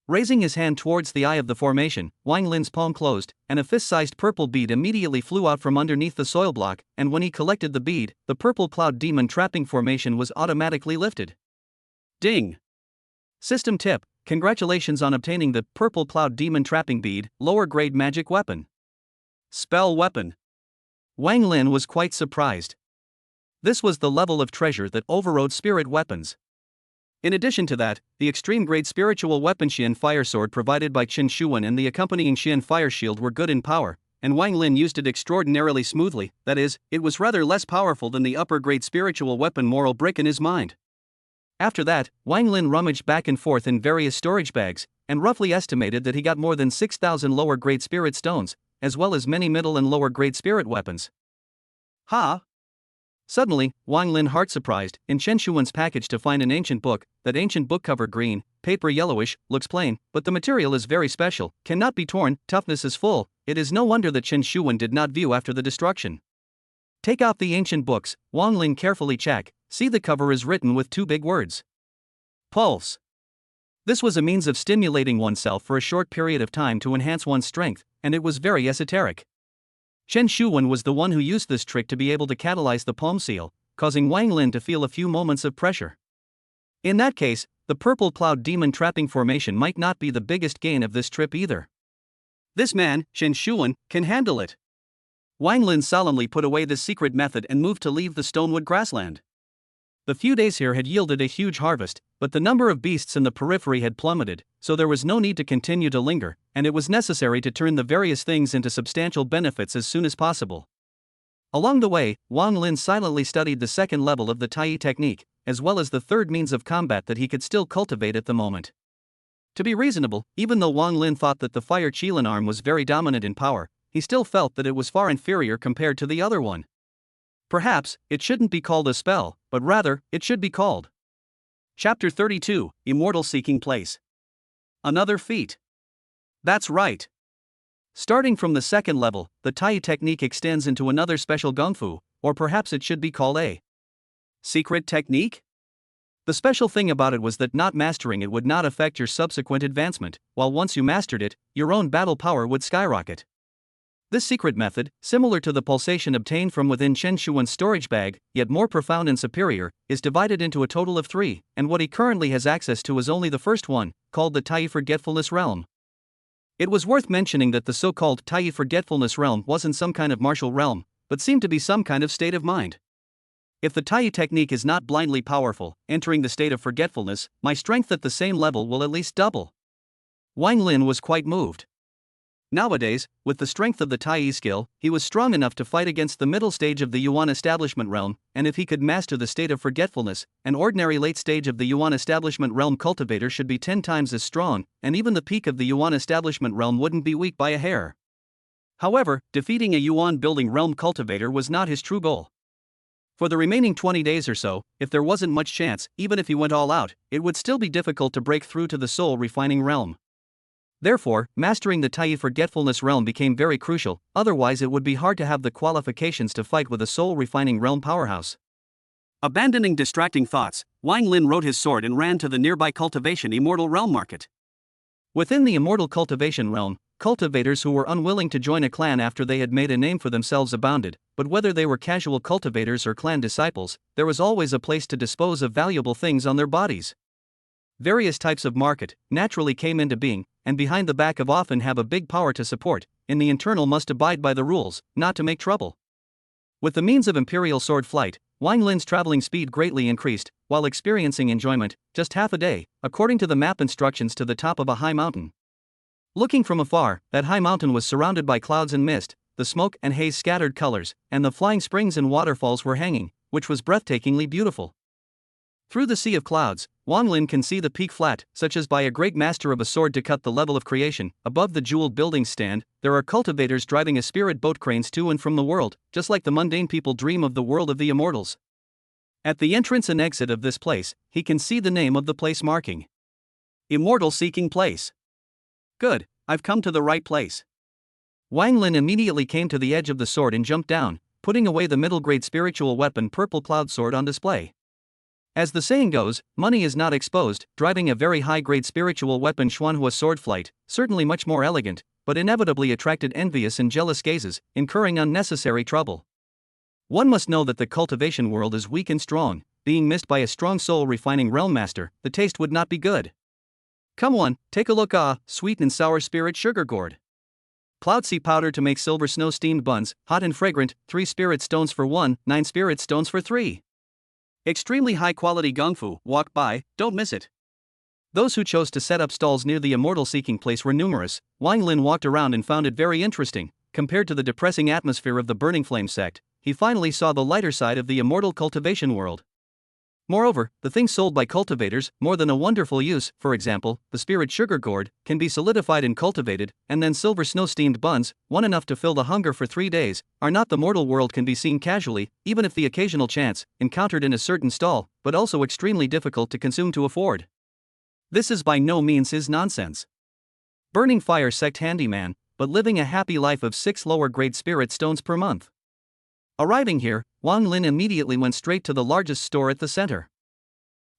Raising his hand towards the eye of the formation, Wang Lin's palm closed, and a fist-sized purple bead immediately flew out from underneath the soil block, and when he collected the bead, the Purple Cloud Demon Trapping Formation was automatically lifted. Ding. System tip. Congratulations on obtaining the Purple Cloud Demon Trapping Bead, lower grade magic weapon. Spell weapon. Wang Lin was quite surprised. This was the level of treasure that overrode spirit weapons. In addition to that, the extreme-grade spiritual weapon Xian Fire Sword provided by Chen Shuwen and the accompanying Xian Fire Shield were good in power, and Wang Lin used it extraordinarily smoothly. That is, it was rather less powerful than the upper-grade spiritual weapon moral brick in his mind. After that, Wang Lin rummaged back and forth in various storage bags, and roughly estimated that he got more than 6,000 lower-grade spirit stones, as well as many middle and lower-grade spirit weapons. Ha! Suddenly, Wang Lin heart-surprised in Chen Shuwen's package to find an ancient book. That ancient book cover green, paper yellowish, looks plain, but the material is very special, cannot be torn, toughness is full. It is no wonder that Chen Shuwen did not view after the destruction. Take out the ancient books, Wang Lin carefully check. See, the cover is written with two big words. Pulse. This was a means of stimulating oneself for a short period of time to enhance one's strength, and it was very esoteric. Chen Shuwen was the one who used this trick to be able to catalyze the palm seal, causing Wang Lin to feel a few moments of pressure. In that case, the purple cloud demon trapping formation might not be the biggest gain of this trip either. This man, Chen Shuwen, can handle it. Wang Lin solemnly put away this secret method and moved to leave the Stonewood grassland. The few days here had yielded a huge harvest, but the number of beasts in the periphery had plummeted, so there was no need to continue to linger, and it was necessary to turn the various things into substantial benefits as soon as possible. Along the way, Wang Lin silently studied the second level of the Tai technique, as well as the third means of combat that he could still cultivate at the moment. To be reasonable, even though Wang Lin thought that the fire Qilin arm was very dominant in power, he still felt that it was far inferior compared to the other one. Perhaps, it shouldn't be called a spell, but rather, it should be called. Chapter 32, Immortal Seeking Place. Another feat. That's right. Starting from the second level, the Tai technique extends into another special gungfu, or perhaps it should be called a secret technique? The special thing about it was that not mastering it would not affect your subsequent advancement, while once you mastered it, your own battle power would skyrocket. This secret method, similar to the pulsation obtained from within Chen Shuwen's storage bag, yet more profound and superior, is divided into a total of 3, and what he currently has access to is only the first one, called the Tai Forgetfulness Realm. It was worth mentioning that the so-called Tai Forgetfulness Realm wasn't some kind of martial realm, but seemed to be some kind of state of mind. If the Tai technique is not blindly powerful, entering the state of forgetfulness, my strength at the same level will at least double. Wang Lin was quite moved. Nowadays, with the strength of the Tai skill, he was strong enough to fight against the middle stage of the Yuan establishment realm, and if he could master the state of forgetfulness, an ordinary late stage of the Yuan establishment realm cultivator should be 10 times as strong, and even the peak of the Yuan establishment realm wouldn't be weak by a hair. However, defeating a Yuan building realm cultivator was not his true goal. For the remaining 20 days or so, if there wasn't much chance, even if he went all out, it would still be difficult to break through to the soul refining realm. Therefore, mastering the Tai Forgetfulness realm became very crucial, otherwise it would be hard to have the qualifications to fight with a soul-refining realm powerhouse. Abandoning distracting thoughts, Wang Lin rode his sword and ran to the nearby Cultivation Immortal Realm Market. Within the Immortal Cultivation Realm, cultivators who were unwilling to join a clan after they had made a name for themselves abounded, but whether they were casual cultivators or clan disciples, there was always a place to dispose of valuable things on their bodies. Various types of market naturally came into being, and behind the back of often have a big power to support, in the internal must abide by the rules, not to make trouble. With the means of imperial sword flight, Wang Lin's traveling speed greatly increased, while experiencing enjoyment, just half a day, according to the map instructions to the top of a high mountain. Looking from afar, that high mountain was surrounded by clouds and mist, the smoke and haze scattered colors, and the flying springs and waterfalls were hanging, which was breathtakingly beautiful. Through the sea of clouds, Wang Lin can see the peak flat, such as by a great master of a sword to cut the level of creation. Above the jeweled buildings stand, there are cultivators driving a spirit boat cranes to and from the world, just like the mundane people dream of the world of the immortals. At the entrance and exit of this place, he can see the name of the place marking. Immortal Seeking Place. Good, I've come to the right place. Wang Lin immediately came to the edge of the sword and jumped down, putting away the middle-grade spiritual weapon Purple Cloud Sword on display. As the saying goes, money is not exposed, driving a very high-grade spiritual weapon Xuanhua sword flight, certainly much more elegant, but inevitably attracted envious and jealous gazes, incurring unnecessary trouble. One must know that the cultivation world is weak and strong, being missed by a strong soul-refining realm master, the taste would not be good. Come on, take a look, sweet and sour spirit sugar gourd. Cloud seed powder to make silver snow steamed buns, hot and fragrant, 3 spirit stones for 1, 9 spirit stones for 3. Extremely high quality gungfu, walk by, don't miss it. Those who chose to set up stalls near the immortal seeking place were numerous. Wang Lin walked around and found it very interesting. Compared to the depressing atmosphere of the Burning Flame sect, he finally saw the lighter side of the immortal cultivation world. Moreover, the things sold by cultivators, more than a wonderful use, for example, the spirit sugar gourd, can be solidified and cultivated, and then silver snow steamed buns, one enough to fill the hunger for 3 days, are not the mortal world can be seen casually, even if the occasional chance, encountered in a certain stall, but also extremely difficult to consume to afford. This is by no means his nonsense. Burning Fire sect handyman, but living a happy life of 6 lower grade spirit stones per month. Arriving here, Wang Lin immediately went straight to the largest store at the center.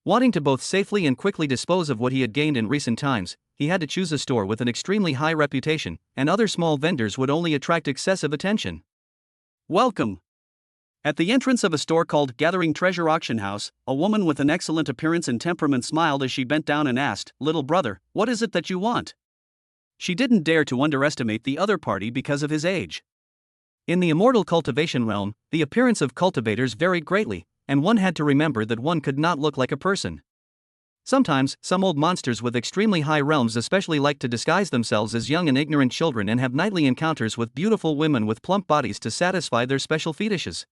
Wanting to both safely and quickly dispose of what he had gained in recent times, he had to choose a store with an extremely high reputation, and other small vendors would only attract excessive attention. Welcome! At the entrance of a store called Gathering Treasure Auction House, a woman with an excellent appearance and temperament smiled as she bent down and asked, "Little brother, what is it that you want?" She didn't dare to underestimate the other party because of his age. In the immortal cultivation realm, the appearance of cultivators varied greatly, and one had to remember that one could not look like a person. Sometimes, some old monsters with extremely high realms especially like to disguise themselves as young and ignorant children and have nightly encounters with beautiful women with plump bodies to satisfy their special fetishes.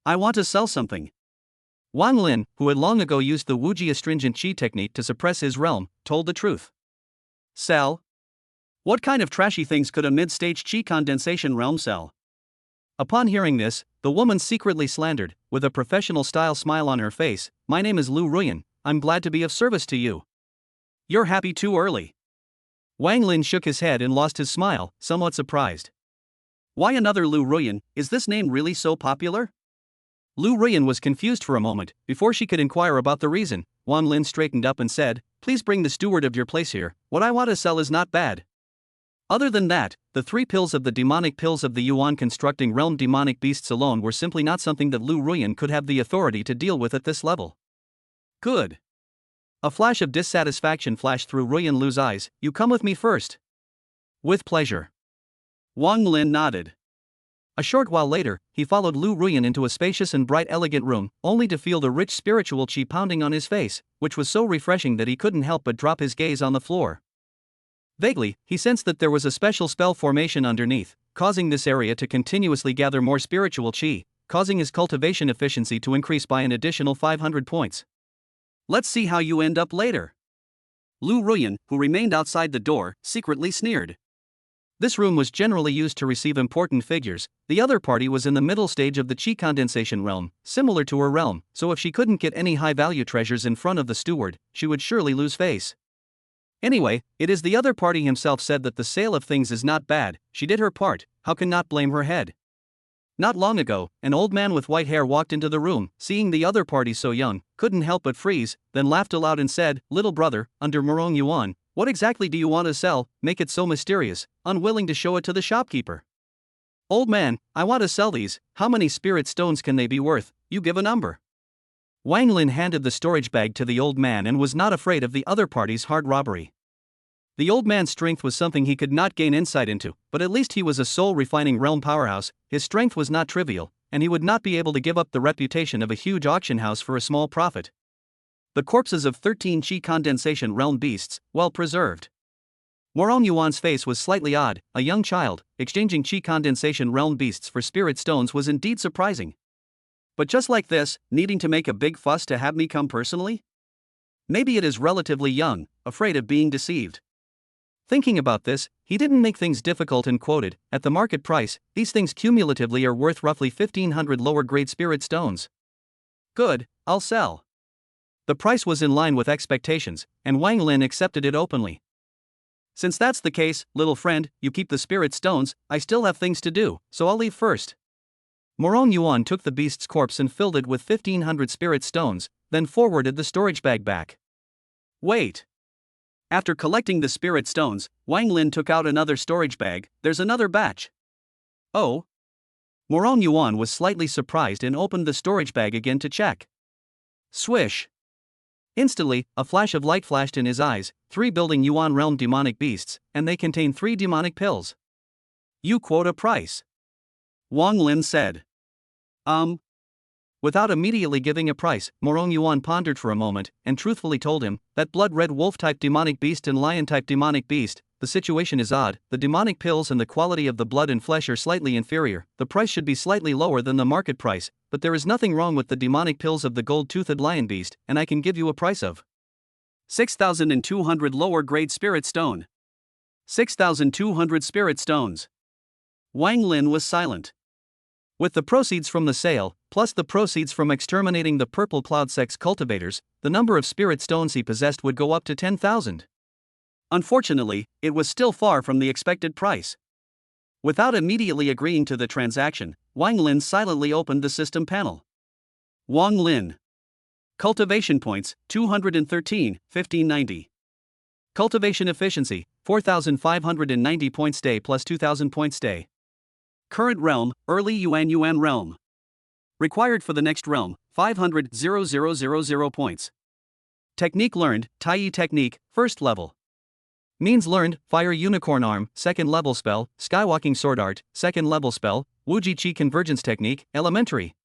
"I want to sell something." Wang Lin, who had long ago used the Wuji astringent Qi technique to suppress his realm, told the truth. "Sell? What kind of trashy things could a mid-stage Qi condensation realm sell?" Upon hearing this, the woman secretly slandered, with a professional-style smile on her face, "My name is Lu Ruyan, I'm glad to be of service to you." "You're happy too early." Wang Lin shook his head and lost his smile, somewhat surprised. "Why another Lu Ruyan? Is this name really so popular?" Lu Ruyan was confused for a moment. Before she could inquire about the reason, Wang Lin straightened up and said, "Please bring the steward of your place here, what I want to sell is not bad. Other than that, the 3 pills of the demonic pills of the Yuan constructing realm demonic beasts alone were simply not something that Lu Ruyan could have the authority to deal with at this level." "Good." A flash of dissatisfaction flashed through Ruyan Lu's eyes. "You come with me first." "With pleasure." Wang Lin nodded. A short while later, he followed Lu Ruyan into a spacious and bright elegant room, only to feel the rich spiritual qi pounding on his face, which was so refreshing that he couldn't help but drop his gaze on the floor. Vaguely, he sensed that there was a special spell formation underneath, causing this area to continuously gather more spiritual qi, causing his cultivation efficiency to increase by an additional 500 points. "Let's see how you end up later." Lu Ruyan, who remained outside the door, secretly sneered. This room was generally used to receive important figures. The other party was in the middle stage of the Qi condensation realm, similar to her realm, so if she couldn't get any high-value treasures in front of the steward, she would surely lose face. Anyway, it is the other party himself said that the sale of things is not bad. She did her part, how can not blame her head? Not long ago, an old man with white hair walked into the room, seeing the other party so young, couldn't help but freeze, then laughed aloud and said, "Little brother, under Morong Yuan, what exactly do you want to sell? Make it so mysterious, unwilling to show it to the shopkeeper." "Old man, I want to sell these. How many spirit stones can they be worth? You give a number." Wang Lin handed the storage bag to the old man and was not afraid of the other party's hard robbery. The old man's strength was something he could not gain insight into, but at least he was a soul-refining realm powerhouse. His strength was not trivial, and he would not be able to give up the reputation of a huge auction house for a small profit. The corpses of 13 Qi condensation realm beasts, well preserved. Morong Yuan's face was slightly odd. A young child, exchanging Qi condensation realm beasts for spirit stones was indeed surprising. But just like this, needing to make a big fuss to have me come personally? Maybe it is relatively young, afraid of being deceived. Thinking about this, he didn't make things difficult and quoted, "At the market price, these things cumulatively are worth roughly 1,500 lower grade spirit stones." "Good, I'll sell." The price was in line with expectations, and Wang Lin accepted it openly. "Since that's the case, little friend, you keep the spirit stones. I still have things to do, so I'll leave first." Morong Yuan took the beast's corpse and filled it with 1,500 spirit stones, then forwarded the storage bag back. "Wait." After collecting the spirit stones, Wang Lin took out another storage bag. "There's another batch." "Oh?" Morong Yuan was slightly surprised and opened the storage bag again to check. Swish! Instantly, a flash of light flashed in his eyes. 3 building Yuan realm demonic beasts, and they contain 3 demonic pills. You quote a price. Wang Lin said. Without immediately giving a price, Morong Yuan pondered for a moment, and truthfully told him, that blood-red wolf-type demonic beast and lion-type demonic beast, the situation is odd, the demonic pills and the quality of the blood and flesh are slightly inferior, the price should be slightly lower than the market price, but there is nothing wrong with the demonic pills of the gold-toothed lion beast, and I can give you a price of 6,200 lower-grade spirit stone. 6,200 spirit stones. Wang Lin was silent. With the proceeds from the sale, plus the proceeds from exterminating the Purple Cloud Sect's cultivators, the number of spirit stones he possessed would go up to 10,000. Unfortunately, it was still far from the expected price. Without immediately agreeing to the transaction, Wang Lin silently opened the system panel. Wang Lin. Cultivation points, 213, 1590. Cultivation efficiency, 4,590 points day plus 2,000 points day. Current realm, early Yuan realm. Required for the next realm, 500,000 points. Technique learned, Tai technique, first level. Means learned, Fire Unicorn Arm, second level spell, Skywalking Sword Art, second level spell, Wuji Qi Convergence Technique, elementary.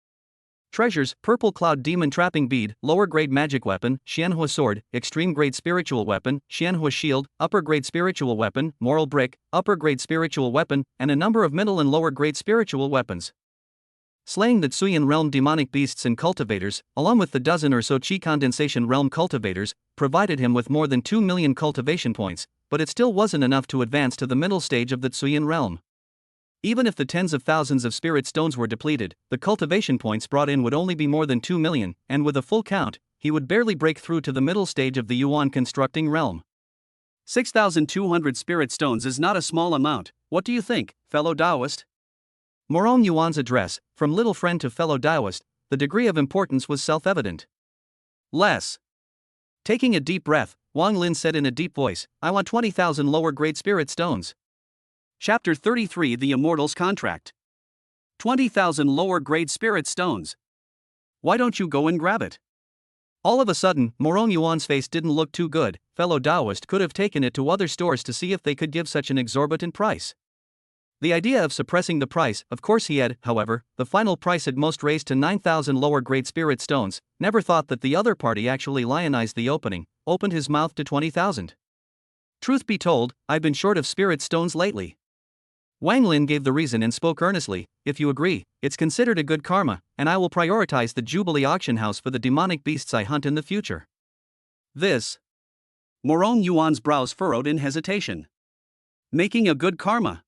Treasures, Purple Cloud Demon Trapping Bead, lower grade magic weapon, Xianhua Sword, extreme grade spiritual weapon, Xianhua Shield, upper grade spiritual weapon, Moral Brick, upper grade spiritual weapon, and a number of middle and lower grade spiritual weapons. Slaying the Xuanjian realm demonic beasts and cultivators, along with the dozen or so Qi Condensation realm cultivators, provided him with more than 2 million cultivation points, but it still wasn't enough to advance to the middle stage of the Xuanjian realm. Even if the tens of thousands of spirit stones were depleted, the cultivation points brought in would only be more than 2 million, and with a full count, he would barely break through to the middle stage of the Yuan constructing realm. 6,200 spirit stones is not a small amount, what do you think, fellow Taoist? Morong Yuan's address, from little friend to fellow Taoist, the degree of importance was self-evident. Less. Taking a deep breath, Wang Lin said in a deep voice, I want 20,000 lower grade spirit stones. Chapter 33 The Immortal's Contract. 20,000 lower grade spirit stones. Why don't you go and grab it? All of a sudden, Morong Yuan's face didn't look too good. Fellow Taoist could have taken it to other stores to see if they could give such an exorbitant price. The idea of suppressing the price, of course he had, however, the final price at most raised to 9,000 lower grade spirit stones, never thought that the other party actually lionized the opening, opened his mouth to 20,000. Truth be told, I've been short of spirit stones lately. Wang Lin gave the reason and spoke earnestly, if you agree, it's considered a good karma, and I will prioritize the Jubilee auction house for the demonic beasts I hunt in the future. This. Morong Yuan's brows furrowed in hesitation. Making a good karma.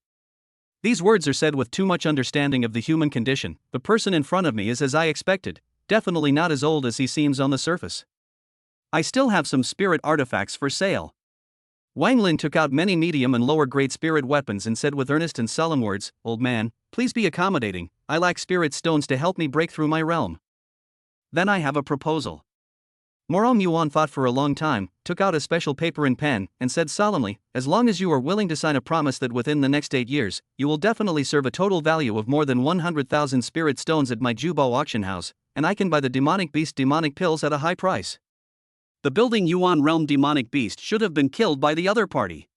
These words are said with too much understanding of the human condition. The person in front of me is as I expected, definitely not as old as he seems on the surface. I still have some spirit artifacts for sale. Wang Lin took out many medium and lower grade spirit weapons and said with earnest and solemn words, Old man, please be accommodating, I lack spirit stones to help me break through my realm. Then I have a proposal. Morong Yuan thought for a long time, took out a special paper and pen, and said solemnly, as long as you are willing to sign a promise that within the next 8 years, you will definitely serve a total value of more than 100,000 spirit stones at my Jubao auction house, and I can buy the demonic beast demonic pills at a high price. The building Yuan realm demonic beast should have been killed by the other party.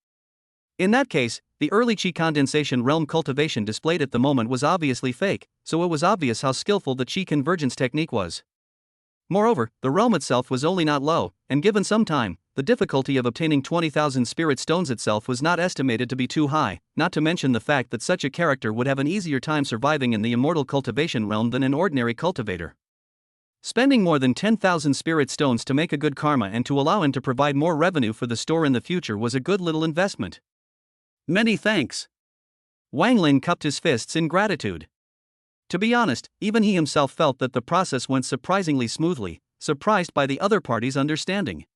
In that case, the early Qi Condensation realm cultivation displayed at the moment was obviously fake, so it was obvious how skillful the Qi convergence technique was. Moreover, the realm itself was only not low, and given some time, the difficulty of obtaining 20,000 spirit stones itself was not estimated to be too high, not to mention the fact that such a character would have an easier time surviving in the immortal cultivation realm than an ordinary cultivator. Spending more than 10,000 spirit stones to make a good karma and to allow him to provide more revenue for the store in the future was a good little investment. Many thanks. Wang Lin cupped his fists in gratitude. To be honest, even he himself felt that the process went surprisingly smoothly, surprised by the other party's understanding.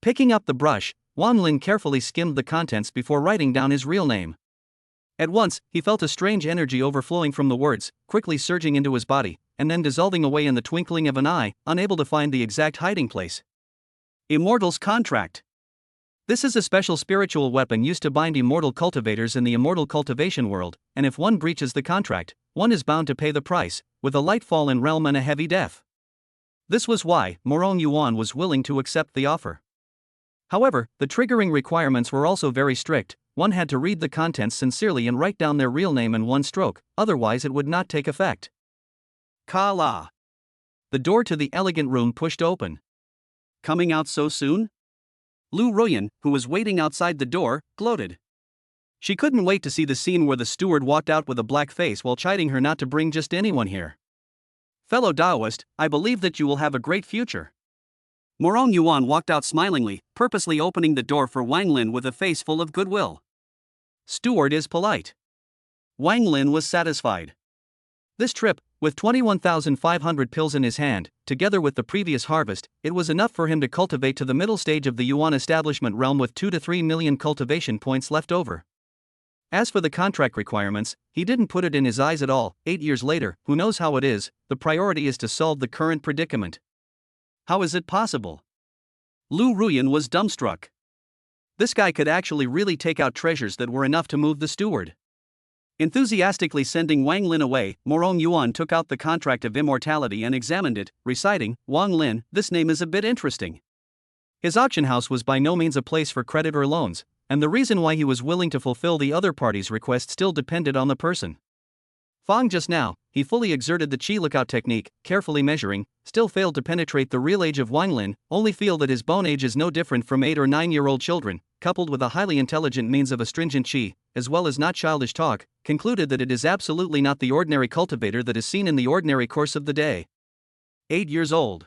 Picking up the brush, Wang Lin carefully skimmed the contents before writing down his real name. At once, he felt a strange energy overflowing from the words, quickly surging into his body, and then dissolving away in the twinkling of an eye, unable to find the exact hiding place. Immortal's Contract. This is a special spiritual weapon used to bind immortal cultivators in the immortal cultivation world, and if one breaches the contract, one is bound to pay the price, with a light fall in realm and a heavy death. This was why Morong Yuan was willing to accept the offer. However, the triggering requirements were also very strict. one had to read the contents sincerely and write down their real name in one stroke, otherwise it would not take effect. Kala. The door to the elegant room pushed open. Coming out so soon? Lu Ruyan, who was waiting outside the door, gloated. She couldn't wait to see the scene where the steward walked out with a black face while chiding her not to bring just anyone here. Fellow Taoist, I believe that you will have a great future. Morong Yuan walked out smilingly, purposely opening the door for Wang Lin with a face full of goodwill. Steward is polite. Wang Lin was satisfied. This trip, with 21,500 pills in his hand, together with the previous harvest, it was enough for him to cultivate to the middle stage of the Yuan establishment realm with 2 to 3 million cultivation points left over. As for the contract requirements, he didn't put it in his eyes at all. 8 years later, who knows how it is, the priority is to solve the current predicament. How is it possible? Lu Ruyan was dumbstruck. This guy could actually really take out treasures that were enough to move the steward. Enthusiastically sending Wang Lin away, Morong Yuan took out the contract of immortality and examined it, reciting, Wang Lin, this name is a bit interesting. His auction house was by no means a place for credit or loans, and the reason why he was willing to fulfill the other party's request still depended on the person. Fang just now, he fully exerted the Qi lookout technique, carefully measuring, still failed to penetrate the real age of Wang Lin, only feel that his bone age is no different from 8 or 9-year-old children, coupled with a highly intelligent means of astringent Qi, as well as not childish talk, concluded that it is absolutely not the ordinary cultivator that is seen in the ordinary course of the day. 8 years old.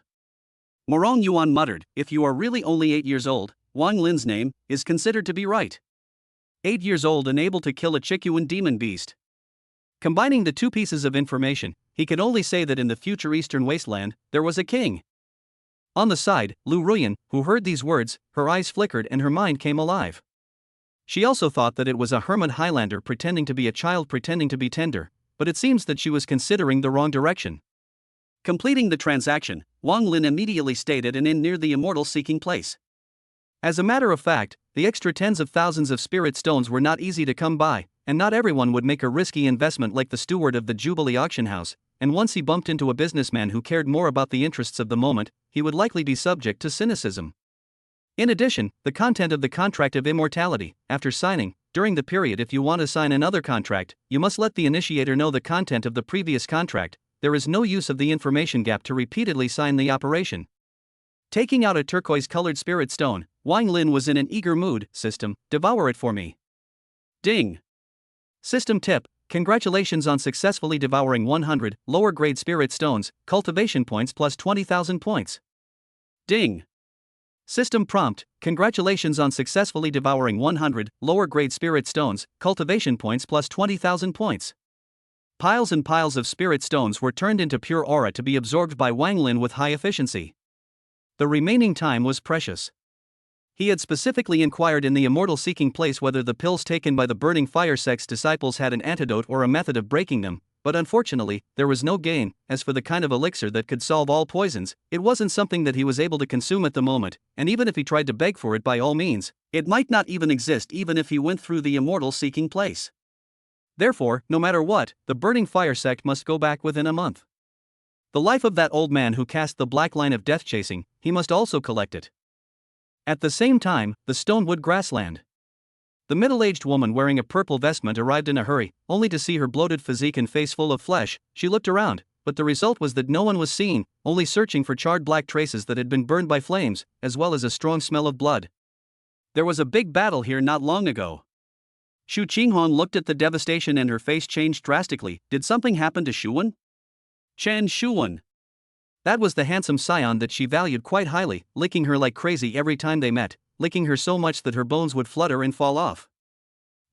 Morong Yuan muttered, if you are really only 8 years old, Wang Lin's name is considered to be right. 8 years old and able to kill a Qiyuan demon beast. Combining the two pieces of information, he could only say that in the future eastern wasteland, there was a king. On the side, Lu Ruyan, who heard these words, her eyes flickered and her mind came alive. She also thought that it was a hermit Highlander pretending to be a child pretending to be tender, but it seems that she was considering the wrong direction. Completing the transaction, Wang Lin immediately stayed at an inn near the immortal seeking place. As a matter of fact, the extra tens of thousands of spirit stones were not easy to come by, and not everyone would make a risky investment like the steward of the Jubilee auction house, and once he bumped into a businessman who cared more about the interests of the moment, he would likely be subject to cynicism. In addition, the content of the contract of immortality, after signing, during the period if you want to sign another contract, you must let the initiator know the content of the previous contract. There is no use of the information gap to repeatedly sign the operation. Taking out a turquoise-colored spirit stone, Wang Lin was in an eager mood. System, devour it for me. Ding. System tip, congratulations on successfully devouring 100 lower-grade spirit stones, cultivation points plus 20,000 points. Ding. System prompt, congratulations on successfully devouring 100 lower-grade spirit stones, cultivation points plus 20,000 points. Piles and piles of spirit stones were turned into pure aura to be absorbed by Wang Lin with high efficiency. The remaining time was precious. He had specifically inquired in the immortal seeking place whether the pills taken by the Burning Fire Sect's disciples had an antidote or a method of breaking them, but unfortunately, there was no gain. As for the kind of elixir that could solve all poisons, it wasn't something that he was able to consume at the moment, and even if he tried to beg for it by all means, it might not even exist even if he went through the immortal seeking place. Therefore, no matter what, the Burning Fire Sect must go back within a month. The life of that old man who cast the black line of death chasing, he must also collect it. At the same time, the Stonewood grassland. The middle-aged woman wearing a purple vestment arrived in a hurry, only to see her bloated physique and face full of flesh. She looked around, but the result was that no one was seen, only searching for charred black traces that had been burned by flames, as well as a strong smell of blood. There was a big battle here not long ago. Xu Qinghong looked at the devastation and her face changed drastically. Did something happen to Shuwen? Chen Shuwen. That was the handsome scion that she valued quite highly, licking her like crazy every time they met, licking her so much that her bones would flutter and fall off.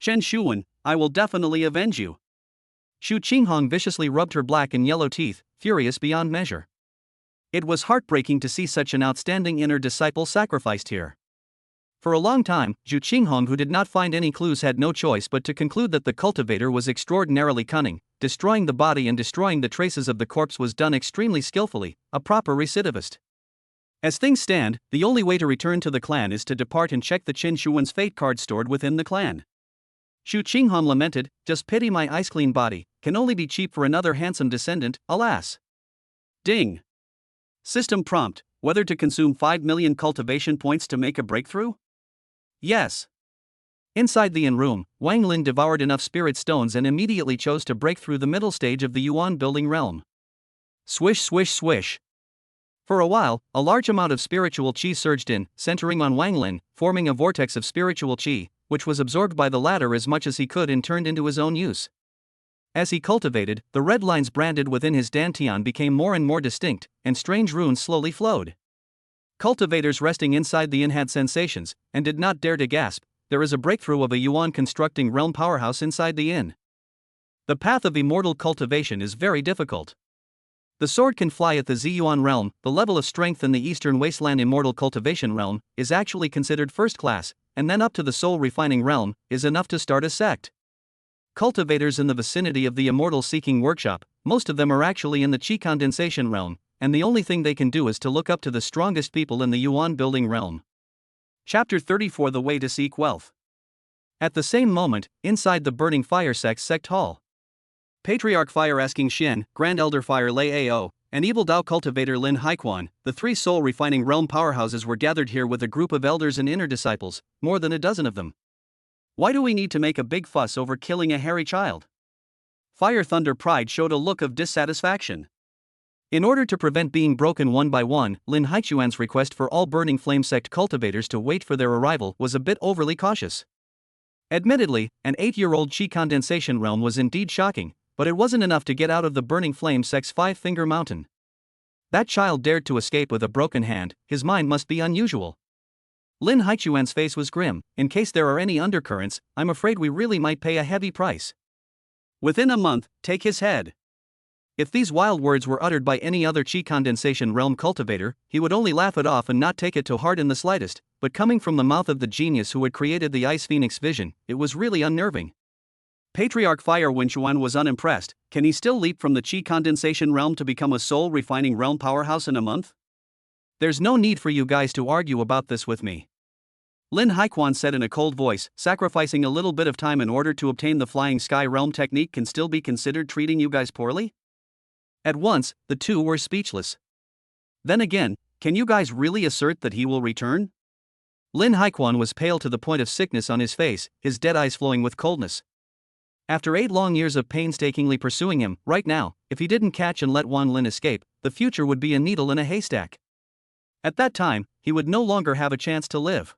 Chen Shuwen, I will definitely avenge you. Xu Qinghong viciously rubbed her black and yellow teeth, furious beyond measure. It was heartbreaking to see such an outstanding inner disciple sacrificed here. For a long time, Xu Qinghong, who did not find any clues, had no choice but to conclude that the cultivator was extraordinarily cunning. Destroying the body and destroying the traces of the corpse was done extremely skillfully, a proper recidivist. As things stand, the only way to return to the clan is to depart and check the Qin Shuwen's fate card stored within the clan. Xu Qinghong lamented, just pity my ice-clean body, can only be cheap for another handsome descendant, alas. Ding. System prompt, whether to consume 5 million cultivation points to make a breakthrough? Yes. Inside the inn room, Wang Lin devoured enough spirit stones and immediately chose to break through the middle stage of the Yuan building realm. Swish, swish, swish. For a while, a large amount of spiritual qi surged in, centering on Wang Lin, forming a vortex of spiritual qi, which was absorbed by the latter as much as he could and turned into his own use. As he cultivated, the red lines branded within his dantian became more and more distinct, and strange runes slowly flowed. Cultivators resting inside the inn had sensations, and did not dare to gasp. There is a breakthrough of a Yuan constructing realm powerhouse inside the inn. The path of immortal cultivation is very difficult. The sword can fly at the Xiyuan realm. The level of strength in the eastern wasteland immortal cultivation realm is actually considered first class, and then up to the soul refining realm is enough to start a sect. Cultivators in the vicinity of the immortal seeking workshop, most of them are actually in the Qi Condensation realm, and the only thing they can do is to look up to the strongest people in the Yuan building realm. Chapter 34: The Way to Seek Wealth. At the same moment, inside the Burning Fire Sect's Sect Hall, Patriarch Fire asking Shen, Grand Elder Fire Lei Ao, and Evil Dao Cultivator Lin Haiquan, the three soul refining realm powerhouses were gathered here with a group of elders and inner disciples, more than a dozen of them. Why do we need to make a big fuss over killing a hairy child? Fire Thunder Pride showed a look of dissatisfaction. In order to prevent being broken one by one, Lin Haichuan's request for all Burning Flame Sect cultivators to wait for their arrival was a bit overly cautious. Admittedly, an 8-year-old Qi Condensation realm was indeed shocking, but it wasn't enough to get out of the Burning Flame Sect's Five-Finger Mountain. That child dared to escape with a broken hand. His mind must be unusual. Lin Haichuan's face was grim. In case there are any undercurrents, I'm afraid we really might pay a heavy price. Within a month, take his head. If these wild words were uttered by any other Qi Condensation realm cultivator, he would only laugh it off and not take it to heart in the slightest, but coming from the mouth of the genius who had created the Ice Phoenix vision, it was really unnerving. Patriarch Fire Wenchuan was unimpressed. Can he still leap from the Qi Condensation realm to become a soul refining realm powerhouse in a month? There's no need for you guys to argue about this with me. Lin Haiquan said in a cold voice, sacrificing a little bit of time in order to obtain the Flying Sky realm technique can still be considered treating you guys poorly? At once, the two were speechless. Then again, can you guys really assert that he will return? Lin Haiquan was pale to the point of sickness on his face, his dead eyes flowing with coldness. After 8 long years of painstakingly pursuing him, right now, if he didn't catch and let Wan Lin escape, the future would be a needle in a haystack. At that time, he would no longer have a chance to live.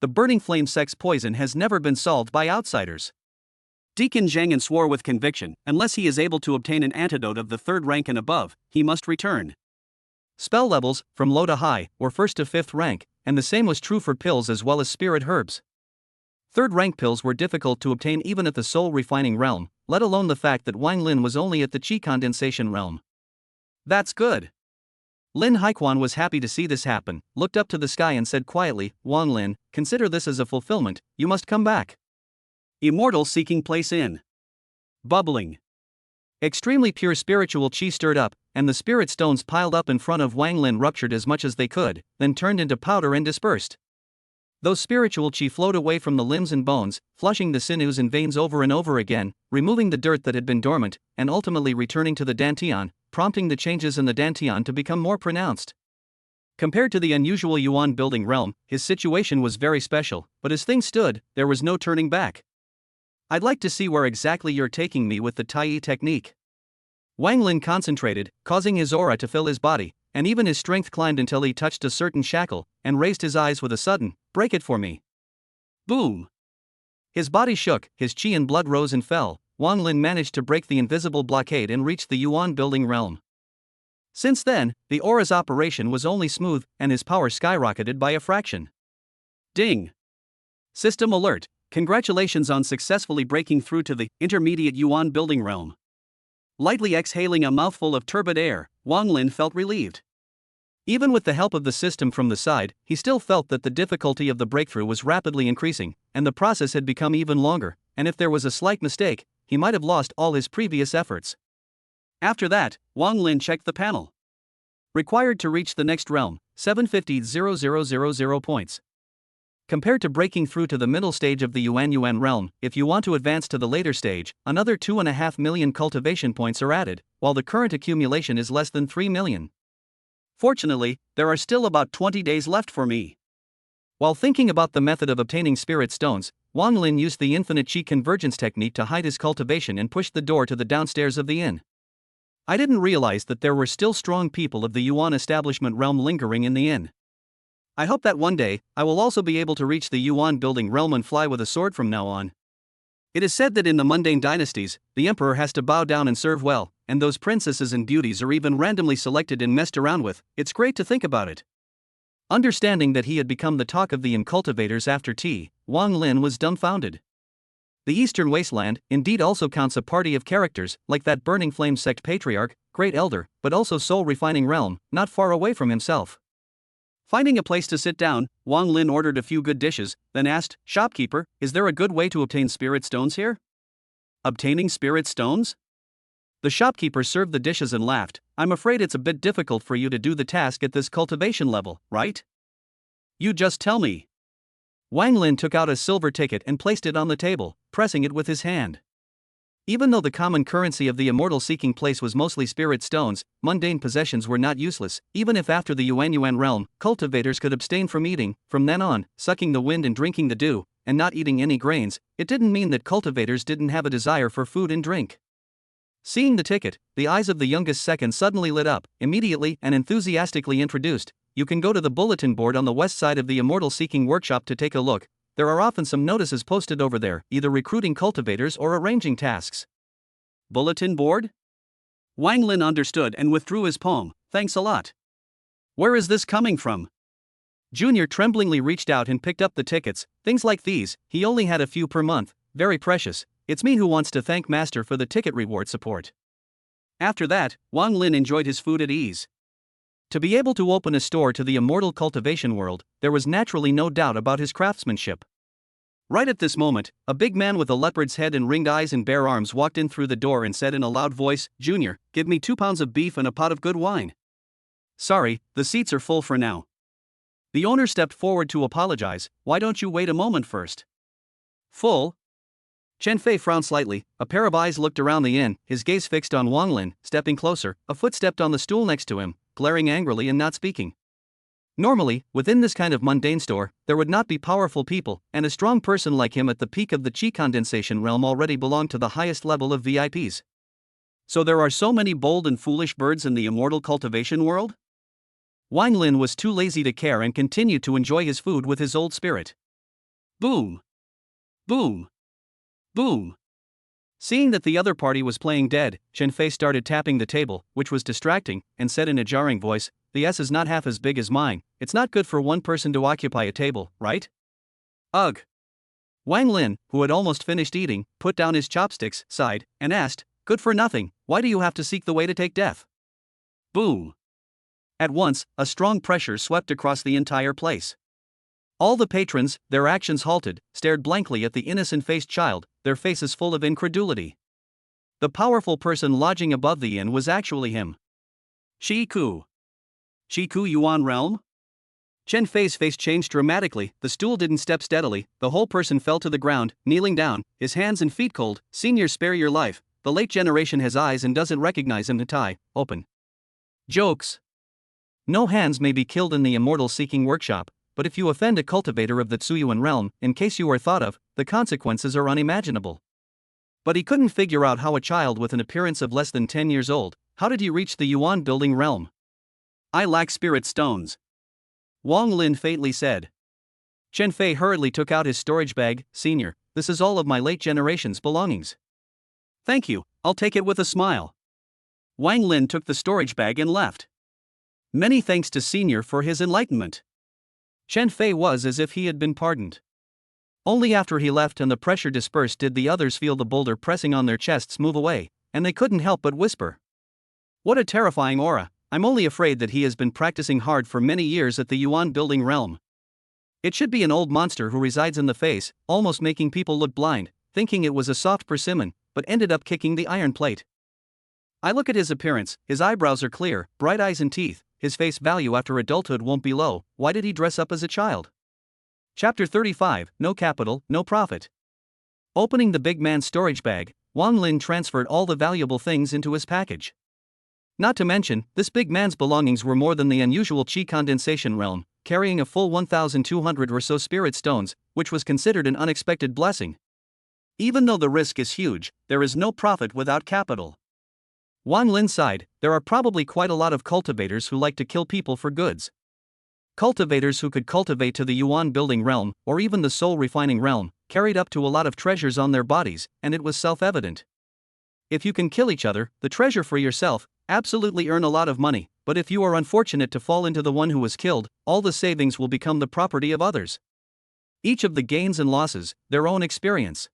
The Burning Flame Sect's poison has never been solved by outsiders. Deacon Zhang swore with conviction, unless he is able to obtain an antidote of the 3rd rank and above, he must return. Spell levels, from low to high, were 1st to 5th rank, and the same was true for pills as well as spirit herbs. 3rd rank pills were difficult to obtain even at the soul refining realm, let alone the fact that Wang Lin was only at the Qi Condensation realm. That's good. Lin Haiquan was happy to see this happen, looked up to the sky and said quietly, Wang Lin, consider this as a fulfillment, you must come back. Immortal seeking place in. Bubbling. Extremely pure spiritual qi stirred up, and the spirit stones piled up in front of Wang Lin ruptured as much as they could, then turned into powder and dispersed. Those spiritual qi flowed away from the limbs and bones, flushing the sinews and veins over and over again, removing the dirt that had been dormant, and ultimately returning to the dantian, prompting the changes in the dantian to become more pronounced. Compared to the unusual Yuan building realm, his situation was very special, but as things stood, there was no turning back. I'd like to see where exactly you're taking me with the Tai technique. Wang Lin concentrated, causing his aura to fill his body, and even his strength climbed until he touched a certain shackle, and raised his eyes with a sudden, break it for me. Boom! His body shook, his qi and blood rose and fell. Wang Lin managed to break the invisible blockade and reach the Yuan building realm. Since then, the aura's operation was only smooth, and his power skyrocketed by a fraction. Ding! System alert! Congratulations on successfully breaking through to the intermediate Yuan building realm. Lightly exhaling a mouthful of turbid air, Wang Lin felt relieved. Even with the help of the system from the side, he still felt that the difficulty of the breakthrough was rapidly increasing, and the process had become even longer, and if there was a slight mistake, he might have lost all his previous efforts. After that, Wang Lin checked the panel. Required to reach the next realm, 750,000 points. Compared to breaking through to the middle stage of the Yuan realm, if you want to advance to the later stage, another 2.5 million cultivation points are added, while the current accumulation is less than 3 million. Fortunately, there are still about 20 days left for me. While thinking about the method of obtaining spirit stones, Wang Lin used the infinite Qi convergence technique to hide his cultivation and pushed the door to the downstairs of the inn. I didn't realize that there were still strong people of the Yuan establishment realm lingering in the inn. I hope that one day, I will also be able to reach the Yuan building realm and fly with a sword from now on. It is said that in the mundane dynasties, the emperor has to bow down and serve well, and those princesses and beauties are even randomly selected and messed around with. It's great to think about it. Understanding that he had become the talk of the cultivators after tea, Wang Lin was dumbfounded. The Eastern Wasteland, indeed, also counts a party of characters, like that Burning Flame Sect patriarch, Great Elder, but also Soul Refining Realm, not far away from himself. Finding a place to sit down, Wang Lin ordered a few good dishes, then asked, "Shopkeeper, is there a good way to obtain spirit stones here?" Obtaining spirit stones? The shopkeeper served the dishes and laughed. "I'm afraid it's a bit difficult for you to do the task at this cultivation level, right? You just tell me." Wang Lin took out a silver ticket and placed it on the table, pressing it with his hand. Even though the common currency of the immortal-seeking place was mostly spirit stones, mundane possessions were not useless. Even if after the Yuan realm, cultivators could abstain from eating, from then on, sucking the wind and drinking the dew, and not eating any grains, it didn't mean that cultivators didn't have a desire for food and drink. Seeing the ticket, the eyes of the youngest second suddenly lit up, immediately and enthusiastically introduced. "You can go to the bulletin board on the west side of the immortal-seeking workshop to take a look. There are often some notices posted over there, either recruiting cultivators or arranging tasks." Bulletin board? Wang Lin understood and withdrew his palm. "Thanks a lot. Where is this coming from?" Junior tremblingly reached out and picked up the tickets. "Things like these, he only had a few per month, very precious. It's me who wants to thank Master for the ticket reward support." After that, Wang Lin enjoyed his food at ease. To be able to open a store to the immortal cultivation world, there was naturally no doubt about his craftsmanship. Right at this moment, a big man with a leopard's head and ringed eyes and bare arms walked in through the door and said in a loud voice, "Junior, give me 2 pounds of beef and a pot of good wine." "Sorry, the seats are full for now." The owner stepped forward to apologize. "Why don't you wait a moment first?" "Full?" Chen Fei frowned slightly. A pair of eyes looked around the inn, his gaze fixed on Wang Lin. Stepping closer, a foot stepped on the stool next to him, glaring angrily and not speaking. Normally, within this kind of mundane store, there would not be powerful people, and a strong person like him at the peak of the Qi Condensation realm already belonged to the highest level of VIPs. So there are so many bold and foolish birds in the immortal cultivation world? Wang Lin was too lazy to care and continued to enjoy his food with his old spirit. Boom! Boom! Boom! Seeing that the other party was playing dead, Chen Fei started tapping the table, which was distracting, and said in a jarring voice, "The S is not half as big as mine. It's not good for one person to occupy a table, right?" Ugh! Wang Lin, who had almost finished eating, put down his chopsticks, sighed, and asked, "Good for nothing, why do you have to seek the way to take death?" Boom! At once, a strong pressure swept across the entire place. All the patrons, their actions halted, stared blankly at the innocent-faced child, their faces full of incredulity. The powerful person lodging above the inn was actually him. Qi Yuan realm? Chen Fei's face changed dramatically. The stool didn't step steadily, the whole person fell to the ground, kneeling down, his hands and feet cold. "Senior, spare your life. The late generation has eyes and doesn't recognize him." Tie, open. Jokes. No hands may be killed in the immortal-seeking workshop, but if you offend a cultivator of the Xiyue realm, in case you are thought of, the consequences are unimaginable. But he couldn't figure out how a child with an appearance of less than 10 years old, how did he reach the Yuan building realm? "I lack spirit stones," Wang Lin faintly said. Chen Fei hurriedly took out his storage bag. "Senior, this is all of my late generation's belongings." "Thank you, I'll take it with a smile." Wang Lin took the storage bag and left. Many thanks to Senior for his enlightenment. Chen Fei was as if he had been pardoned. Only after he left and the pressure dispersed did the others feel the boulder pressing on their chests move away, and they couldn't help but whisper, "What a terrifying aura. I'm only afraid that he has been practicing hard for many years at the Yuan building realm. It should be an old monster who resides in the face, almost making people look blind, thinking it was a soft persimmon, but ended up kicking the iron plate. I look at his appearance, his eyebrows are clear, bright eyes and teeth, his face value after adulthood won't be low. Why did he dress up as a child?" Chapter 35, No Capital, No Profit. Opening the big man's storage bag, Wang Lin transferred all the valuable things into his package. Not to mention, this big man's belongings were more than the unusual Qi Condensation realm. carrying a full 1,200 or so spirit stones, which was considered an unexpected blessing. Even though the risk is huge, there is no profit without capital. Wang Lin sighed, there are probably quite a lot of cultivators who like to kill people for goods. Cultivators who could cultivate to the yuan building realm, or even the soul refining realm, carried up to a lot of treasures on their bodies, and it was self-evident. If you can kill each other, the treasure for yourself, absolutely earn a lot of money, but if you are unfortunate to fall into the one who was killed, all the savings will become the property of others. Each of the gains and losses, their own experience.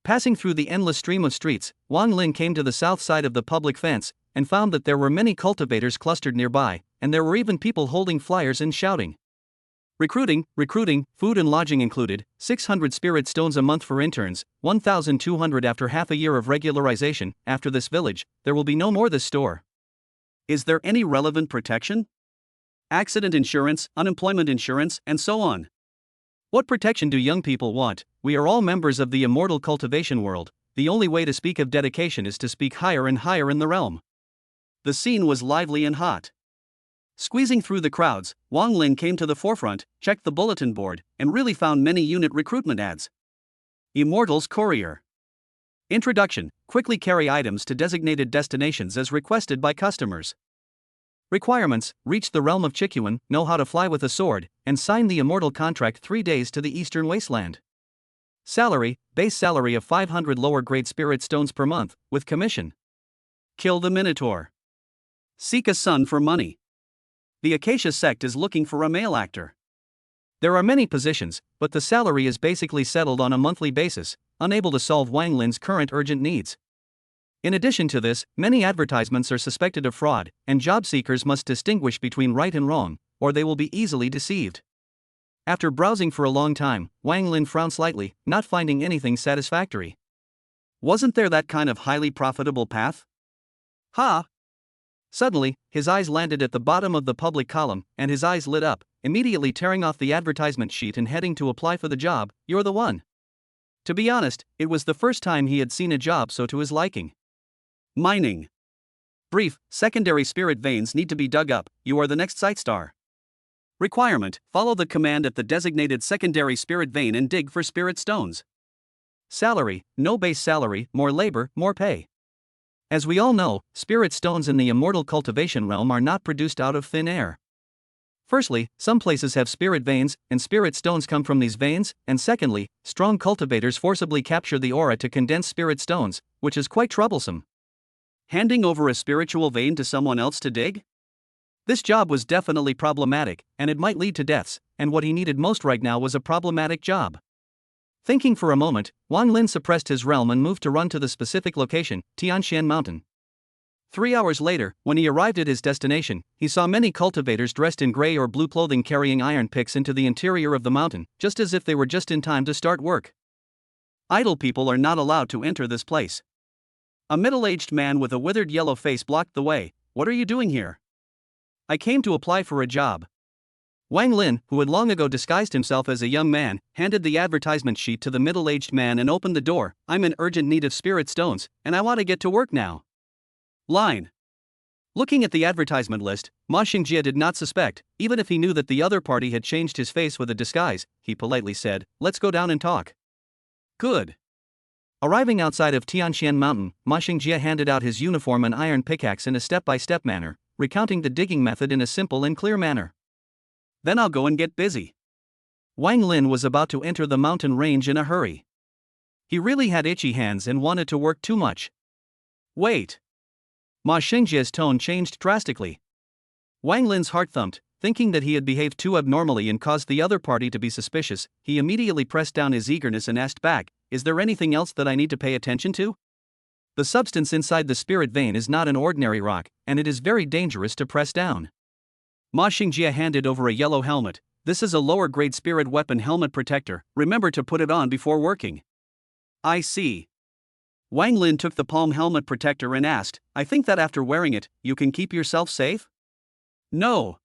Passing through the endless stream of streets, Wang Lin came to the south side of the public fence, and found that there were many cultivators clustered nearby, and there were even people holding flyers and shouting. Recruiting, food and lodging included, 600 spirit stones a month for interns, 1,200 after half a year of regularization. After this village, there will be no more this store. Is there any relevant protection? Accident insurance, unemployment insurance, and so on. What protection do young people want? We are all members of the immortal cultivation world. The only way to speak of dedication is to speak higher and higher in the realm. The scene was lively and hot. Squeezing through the crowds, Wang Lin came to the forefront, checked the bulletin board, and really found many unit recruitment ads. Immortals Courier. Introduction: quickly carry items to designated destinations as requested by customers. Requirements: reach the realm of Qiyuan, know how to fly with a sword, and sign the immortal contract 3 days to the eastern wasteland. Salary: base salary of 500 lower grade spirit stones per month, with commission. Kill the Minotaur. Seek a son for money. The Acacia Sect is looking for a male actor. There are many positions, but the salary is basically settled on a monthly basis, unable to solve Wang Lin's current urgent needs. In addition to this, many advertisements are suspected of fraud, and job seekers must distinguish between right and wrong, or they will be easily deceived. After browsing for a long time, Wang Lin frowned slightly, not finding anything satisfactory. Wasn't there that kind of highly profitable path? Ha! Suddenly, his eyes landed at the bottom of the public column, and his eyes lit up, immediately tearing off the advertisement sheet and heading to apply for the job. You're the one. To be honest, it was the first time he had seen a job so to his liking. Mining. Brief: secondary spirit veins need to be dug up. You are the next site star. Requirement: follow the command at the designated secondary spirit vein and dig for spirit stones. Salary: no base salary, more labor, more pay. As we all know, spirit stones in the immortal cultivation realm are not produced out of thin air. Firstly, some places have spirit veins, and spirit stones come from these veins, and secondly, strong cultivators forcibly capture the aura to condense spirit stones, which is quite troublesome. Handing over a spiritual vein to someone else to dig? This job was definitely problematic, and it might lead to deaths, and what he needed most right now was a problematic job. Thinking for a moment, Wang Lin suppressed his realm and moved to run to the specific location, Tianshan Mountain. 3 hours later, when he arrived at his destination, he saw many cultivators dressed in gray or blue clothing carrying iron picks into the interior of the mountain, just as if they were just in time to start work. Idle people are not allowed to enter this place. A middle-aged man with a withered yellow face blocked the way. What are you doing here? I came to apply for a job. Wang Lin, who had long ago disguised himself as a young man, handed the advertisement sheet to the middle-aged man and opened the door. I'm in urgent need of spirit stones, and I want to get to work now. Line. Looking at the advertisement list, Ma Xingjie did not suspect, even if he knew that the other party had changed his face with a disguise. He politely said, let's go down and talk. Good. Arriving outside of Tianshan Mountain, Ma Xingjie handed out his uniform and iron pickaxe in a step-by-step manner, recounting the digging method in a simple and clear manner. Then I'll go and get busy. Wang Lin was about to enter the mountain range in a hurry. He really had itchy hands and wanted to work too much. Wait. Ma Xingjie's tone changed drastically. Wang Lin's heart thumped, thinking that he had behaved too abnormally and caused the other party to be suspicious. He immediately pressed down his eagerness and asked back, is there anything else that I need to pay attention to? The substance inside the spirit vein is not an ordinary rock, and it is very dangerous to press down. Ma Xingjie handed over a yellow helmet. This is a lower-grade spirit weapon helmet protector. Remember to put it on before working. I see. Wang Lin took the palm helmet protector and asked, I think that after wearing it, you can keep yourself safe? No.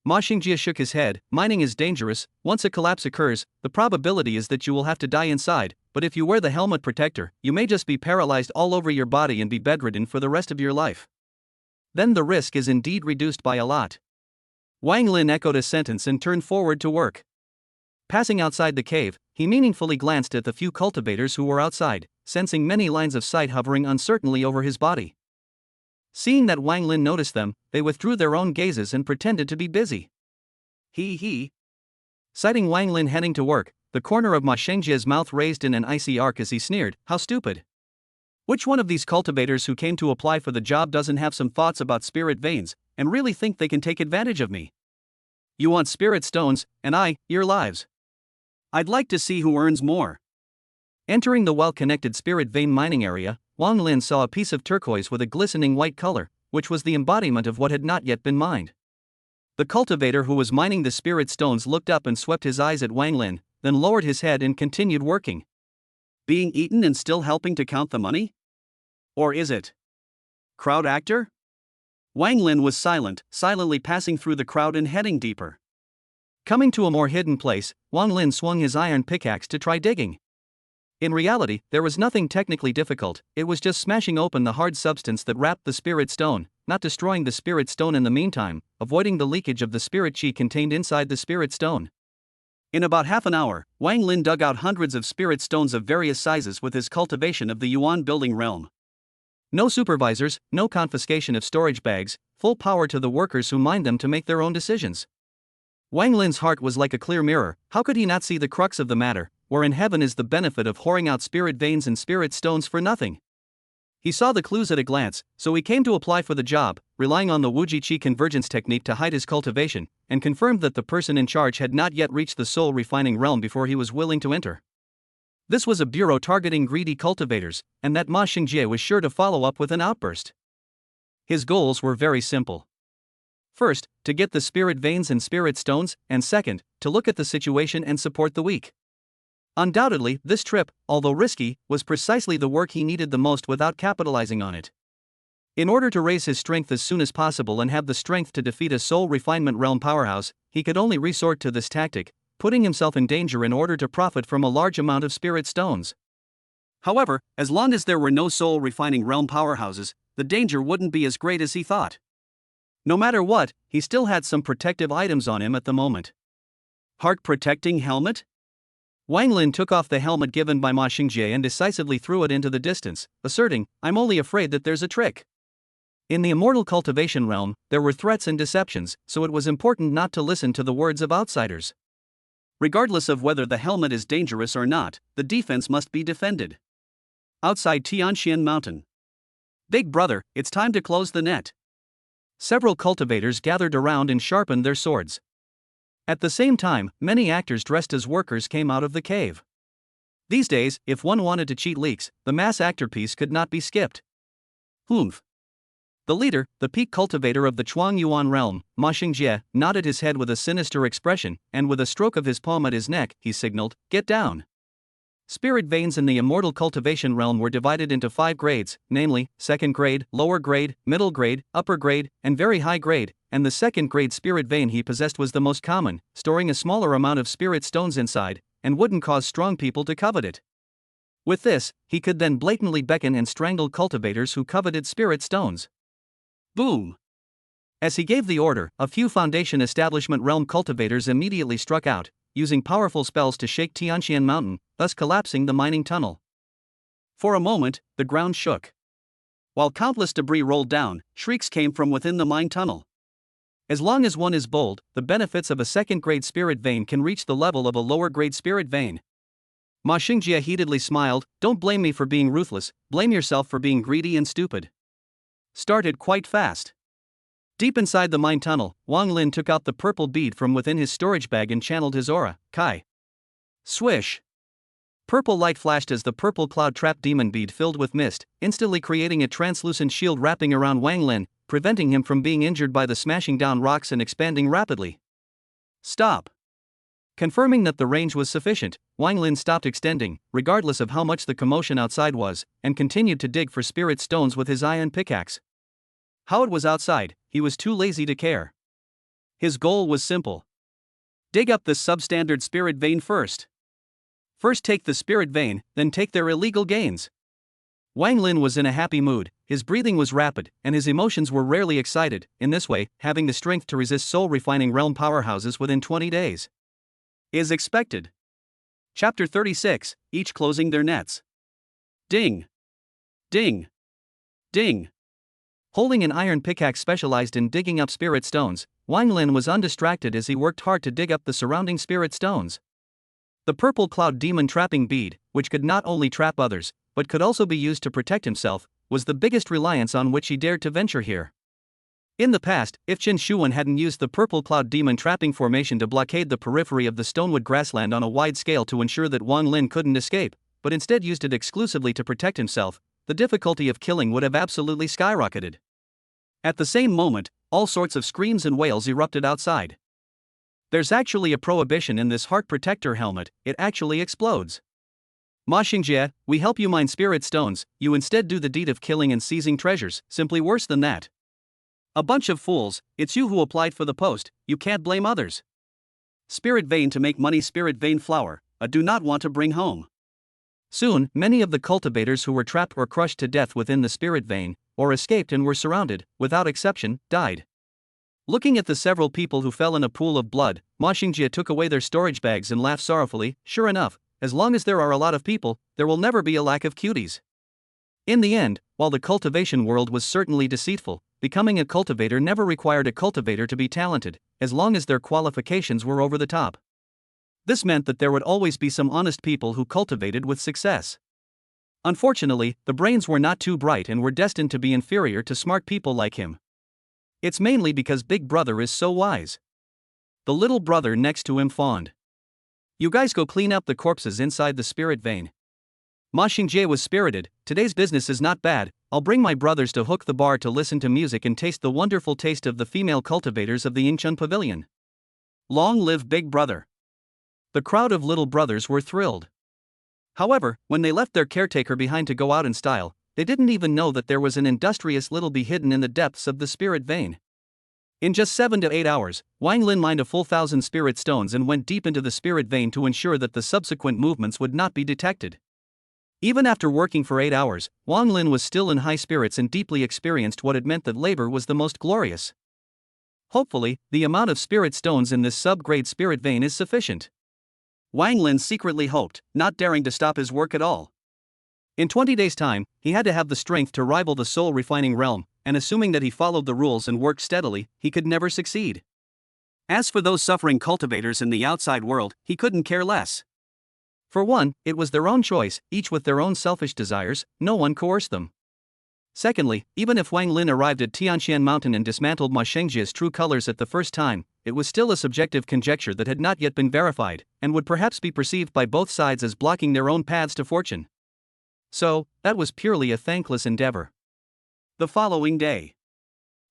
Ma Xingjie shook his head. Mining is dangerous. Once a collapse occurs, the probability is that you will have to die inside, but if you wear the helmet protector, you may just be paralyzed all over your body and be bedridden for the rest of your life. Then the risk is indeed reduced by a lot. Wang Lin echoed a sentence and turned forward to work. Passing outside the cave, he meaningfully glanced at the few cultivators who were outside, sensing many lines of sight hovering uncertainly over his body. Seeing that Wang Lin noticed them, they withdrew their own gazes and pretended to be busy. He. Sighting Wang Lin heading to work, the corner of Ma Shengjie's mouth raised in an icy arc as he sneered, "How stupid! Which one of these cultivators who came to apply for the job doesn't have some thoughts about spirit veins, and really think they can take advantage of me? You want spirit stones, and your lives. I'd like to see who earns more." Entering the well-connected spirit vein mining area, Wang Lin saw a piece of turquoise with a glistening white color, which was the embodiment of what had not yet been mined. The cultivator who was mining the spirit stones looked up and swept his eyes at Wang Lin, then lowered his head and continued working. Being eaten and still helping to count the money? Or is it crowd actor? Wang Lin was silently passing through the crowd and heading deeper. Coming to a more hidden place, Wang Lin swung his iron pickaxe to try digging. In reality, there was nothing technically difficult, it was just smashing open the hard substance that wrapped the spirit stone, not destroying the spirit stone in the meantime, avoiding the leakage of the spirit qi contained inside the spirit stone. In about half an hour, Wang Lin dug out hundreds of spirit stones of various sizes with his cultivation of the Yuan building realm. No supervisors, no confiscation of storage bags, full power to the workers who mined them to make their own decisions. Wang Lin's heart was like a clear mirror. How could he not see the crux of the matter, where in heaven is the benefit of whoring out spirit veins and spirit stones for nothing? He saw the clues at a glance, so he came to apply for the job, relying on the Wuji Qi convergence technique to hide his cultivation, and confirmed that the person in charge had not yet reached the soul refining realm before he was willing to enter. This was a bureau targeting greedy cultivators, and that Ma Xingjie was sure to follow up with an outburst. His goals were very simple. First, to get the spirit veins and spirit stones, and second, to look at the situation and support the weak. Undoubtedly, this trip, although risky, was precisely the work he needed the most without capitalizing on it. In order to raise his strength as soon as possible and have the strength to defeat a soul refinement realm powerhouse, he could only resort to this tactic, putting himself in danger in order to profit from a large amount of spirit stones. However, as long as there were no soul refining realm powerhouses, the danger wouldn't be as great as he thought. No matter what, he still had some protective items on him at the moment. Heart-protecting helmet? Wang Lin took off the helmet given by Ma Xingjie and decisively threw it into the distance, asserting, "I'm only afraid that there's a trick." In the immortal cultivation realm, there were threats and deceptions, so it was important not to listen to the words of outsiders. Regardless of whether the helmet is dangerous or not, the defense must be defended. Outside Tianxian Mountain. "Big brother, it's time to close the net." Several cultivators gathered around and sharpened their swords. At the same time, many actors dressed as workers came out of the cave. These days, if one wanted to cheat leaks, the mass actor piece could not be skipped. Humph. The leader, the peak cultivator of the Chuang Yuan realm, Ma Xingjie, nodded his head with a sinister expression, and with a stroke of his palm at his neck, he signaled, "Get down." Spirit veins in the immortal cultivation realm were divided into 5 grades, namely, second grade, lower grade, middle grade, upper grade, and very high grade, and the second grade spirit vein he possessed was the most common, storing a smaller amount of spirit stones inside, and wouldn't cause strong people to covet it. With this, he could then blatantly beckon and strangle cultivators who coveted spirit stones. Boom! As he gave the order, a few Foundation Establishment realm cultivators immediately struck out, using powerful spells to shake Tianxian Mountain, thus collapsing the mining tunnel. For a moment, the ground shook. While countless debris rolled down, shrieks came from within the mine tunnel. As long as one is bold, the benefits of a second-grade spirit vein can reach the level of a lower-grade spirit vein. Ma Xingjie heatedly smiled, "Don't blame me for being ruthless, blame yourself for being greedy and stupid." Started quite fast. Deep inside the mine tunnel, Wang Lin took out the purple bead from within his storage bag and channeled his aura, Kai. Swish! Purple light flashed as the purple cloud trap demon bead filled with mist, instantly creating a translucent shield wrapping around Wang Lin, preventing him from being injured by the smashing down rocks and expanding rapidly. Stop! Confirming that the range was sufficient, Wang Lin stopped extending, regardless of how much the commotion outside was, and continued to dig for spirit stones with his iron pickaxe. How it was outside, he was too lazy to care. His goal was simple. Dig up the substandard spirit vein first. First take the spirit vein, then take their illegal gains. Wang Lin was in a happy mood, his breathing was rapid, and his emotions were rarely excited, in this way, having the strength to resist soul-refining realm powerhouses within 20 days. Is expected. Chapter 36, each closing their nets. Ding. Ding. Ding. Holding an iron pickaxe specialized in digging up spirit stones, Wang Lin was undistracted as he worked hard to dig up the surrounding spirit stones. The purple cloud demon trapping bead, which could not only trap others, but could also be used to protect himself, was the biggest reliance on which he dared to venture here. In the past, if Chen Xuan hadn't used the purple cloud demon trapping formation to blockade the periphery of the stonewood grassland on a wide scale to ensure that Wang Lin couldn't escape, but instead used it exclusively to protect himself, the difficulty of killing would have absolutely skyrocketed. At the same moment, all sorts of screams and wails erupted outside. There's actually a prohibition in this heart protector helmet, it actually explodes. Ma Xingjie, we help you mine spirit stones, you instead do the deed of killing and seizing treasures, simply worse than that. A bunch of fools, it's you who applied for the post, you can't blame others. Spirit vein to make money, spirit vein flower, I do not want to bring home. Soon, many of the cultivators who were trapped or crushed to death within the spirit vein, or escaped and were surrounded, without exception, died. Looking at the several people who fell in a pool of blood, Ma Xingjie took away their storage bags and laughed sorrowfully. Sure enough, as long as there are a lot of people, there will never be a lack of cuties. In the end, while the cultivation world was certainly deceitful, becoming a cultivator never required a cultivator to be talented, as long as their qualifications were over the top. This meant that there would always be some honest people who cultivated with success. Unfortunately, the brains were not too bright and were destined to be inferior to smart people like him. It's mainly because Big Brother is so wise. The little brother next to him fawned. You guys go clean up the corpses inside the spirit vein. Ma Xingjie was spirited. Today's business is not bad, I'll bring my brothers to hook the bar to listen to music and taste the wonderful taste of the female cultivators of the Yingchun Pavilion. Long live Big Brother. The crowd of little brothers were thrilled. However, when they left their caretaker behind to go out in style, they didn't even know that there was an industrious little bee hidden in the depths of the spirit vein. In just 7 to 8 hours, Wang Lin mined a full 1,000 spirit stones and went deep into the spirit vein to ensure that the subsequent movements would not be detected. Even after working for 8 hours, Wang Lin was still in high spirits and deeply experienced what it meant that labor was the most glorious. Hopefully, the amount of spirit stones in this sub-grade spirit vein is sufficient. Wang Lin secretly hoped, not daring to stop his work at all. In 20 days' time, he had to have the strength to rival the soul-refining realm, and assuming that he followed the rules and worked steadily, he could never succeed. As for those suffering cultivators in the outside world, he couldn't care less. For one, it was their own choice, each with their own selfish desires, no one coerced them. Secondly, even if Wang Lin arrived at Tianshan Mountain and dismantled Ma Xingjie's true colors at the first time, it was still a subjective conjecture that had not yet been verified, and would perhaps be perceived by both sides as blocking their own paths to fortune. So, that was purely a thankless endeavor. The following day,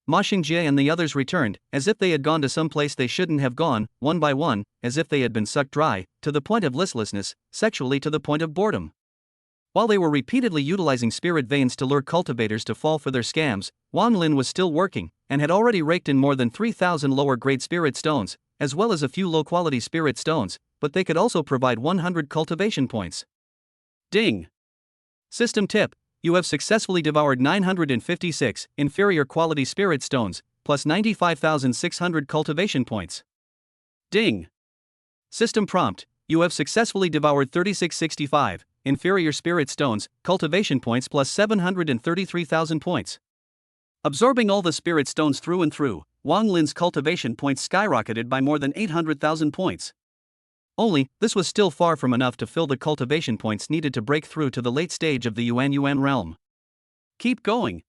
Ma Xingjie and the others returned, as if they had gone to some place they shouldn't have gone, one by one, as if they had been sucked dry, to the point of listlessness, sexually to the point of boredom. While they were repeatedly utilizing spirit veins to lure cultivators to fall for their scams, Wang Lin was still working, and had already raked in more than 3,000 lower-grade spirit stones, as well as a few low-quality spirit stones, but they could also provide 100 cultivation points. Ding! System tip: you have successfully devoured 956 inferior quality spirit stones, plus 95,600 cultivation points. Ding! System prompt: you have successfully devoured 3665 inferior spirit stones, cultivation points plus 733,000 points. Absorbing all the spirit stones through and through, Wang Lin's cultivation points skyrocketed by more than 800,000 points. Only, this was still far from enough to fill the cultivation points needed to break through to the late stage of the Yuan realm. Keep going.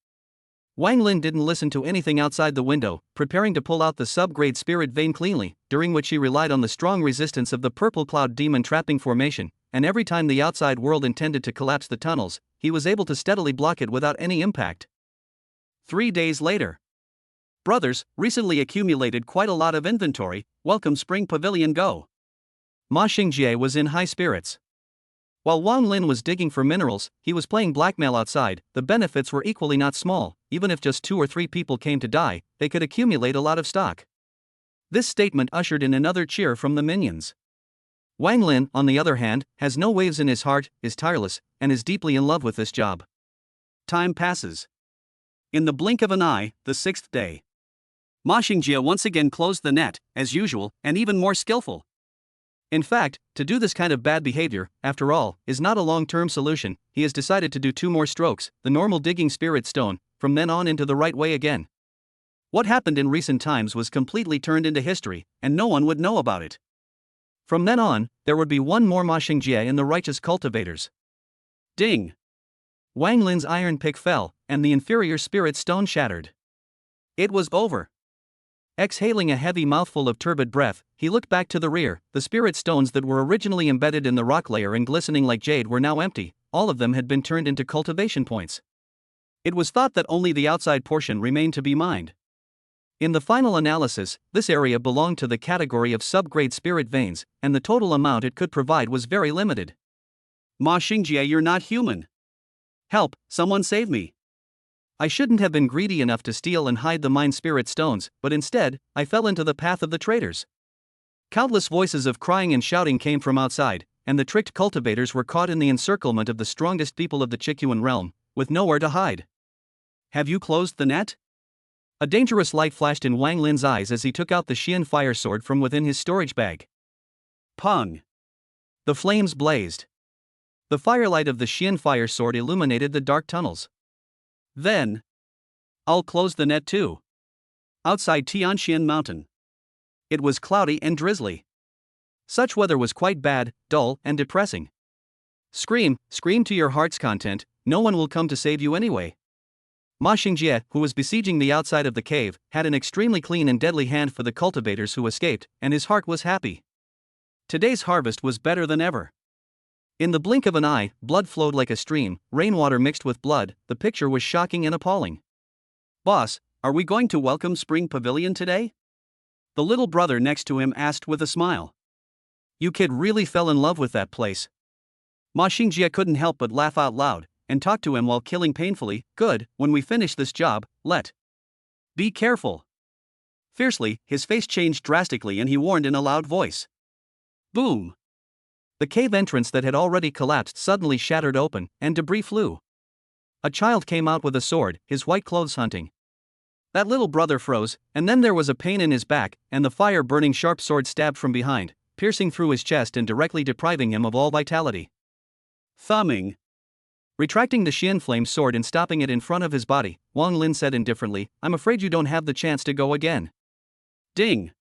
Wang Lin didn't listen to anything outside the window, preparing to pull out the sub-grade spirit vein cleanly, during which he relied on the strong resistance of the purple cloud demon trapping formation, and every time the outside world intended to collapse the tunnels, he was able to steadily block it without any impact. 3 days later. Brothers, recently accumulated quite a lot of inventory, welcome Spring Pavilion go. Ma Xingjie was in high spirits. While Wang Lin was digging for minerals, he was playing blackmail outside. The benefits were equally not small. Even if just 2 or 3 people came to die, they could accumulate a lot of stock. This statement ushered in another cheer from the minions. Wang Lin, on the other hand, has no waves in his heart, is tireless, and is deeply in love with this job. Time passes. In the blink of an eye, the sixth day, Ma Xingjie once again closed the net, as usual, and even more skillful. In fact, to do this kind of bad behavior, after all, is not a long-term solution. He has decided to do 2 more strokes, the normal digging spirit stone, from then on into the right way again. What happened in recent times was completely turned into history, and no one would know about it. From then on, there would be 1 more Ma Xingjie in the righteous cultivators. Ding! Wang Lin's iron pick fell, and the inferior spirit stone shattered. It was over. Exhaling a heavy mouthful of turbid breath, he looked back to the rear. The spirit stones that were originally embedded in the rock layer and glistening like jade were now empty. All of them had been turned into cultivation points. It was thought that only the outside portion remained to be mined. In the final analysis, this area belonged to the category of subgrade spirit veins, and the total amount it could provide was very limited. Ma Xingjie, you're not human. Help, someone save me. I shouldn't have been greedy enough to steal and hide the mine spirit stones, but instead, I fell into the path of the traitors. Countless voices of crying and shouting came from outside, and the tricked cultivators were caught in the encirclement of the strongest people of the Qiyuan realm, with nowhere to hide. Have you closed the net? A dangerous light flashed in Wang Lin's eyes as he took out the Xian fire sword from within his storage bag. Pung! The flames blazed. The firelight of the Xian fire sword illuminated the dark tunnels. Then, I'll close the net too. Outside Tianxian Mountain, it was cloudy and drizzly. Such weather was quite bad, dull, and depressing. Scream to your heart's content, no one will come to save you anyway. Ma Xingjie, who was besieging the outside of the cave, had an extremely clean and deadly hand for the cultivators who escaped, and his heart was happy. Today's harvest was better than ever. In the blink of an eye, blood flowed like a stream, rainwater mixed with blood. The picture was shocking and appalling. Boss, are we going to welcome Spring Pavilion today? The little brother next to him asked with a smile. You kid really fell in love with that place. Ma Xingjie couldn't help but laugh out loud, and talk to him while killing painfully. Good, when we finish this job, be careful. Fiercely, his face changed drastically and he warned in a loud voice. Boom! The cave entrance that had already collapsed suddenly shattered open, and debris flew. A child came out with a sword, his white clothes hunting. That little brother froze, and then there was a pain in his back, and the fire-burning sharp sword stabbed from behind, piercing through his chest and directly depriving him of all vitality. Thumbing. Retracting the Xian flame sword and stopping it in front of his body, Wang Lin said indifferently, I'm afraid you don't have the chance to go again. Ding.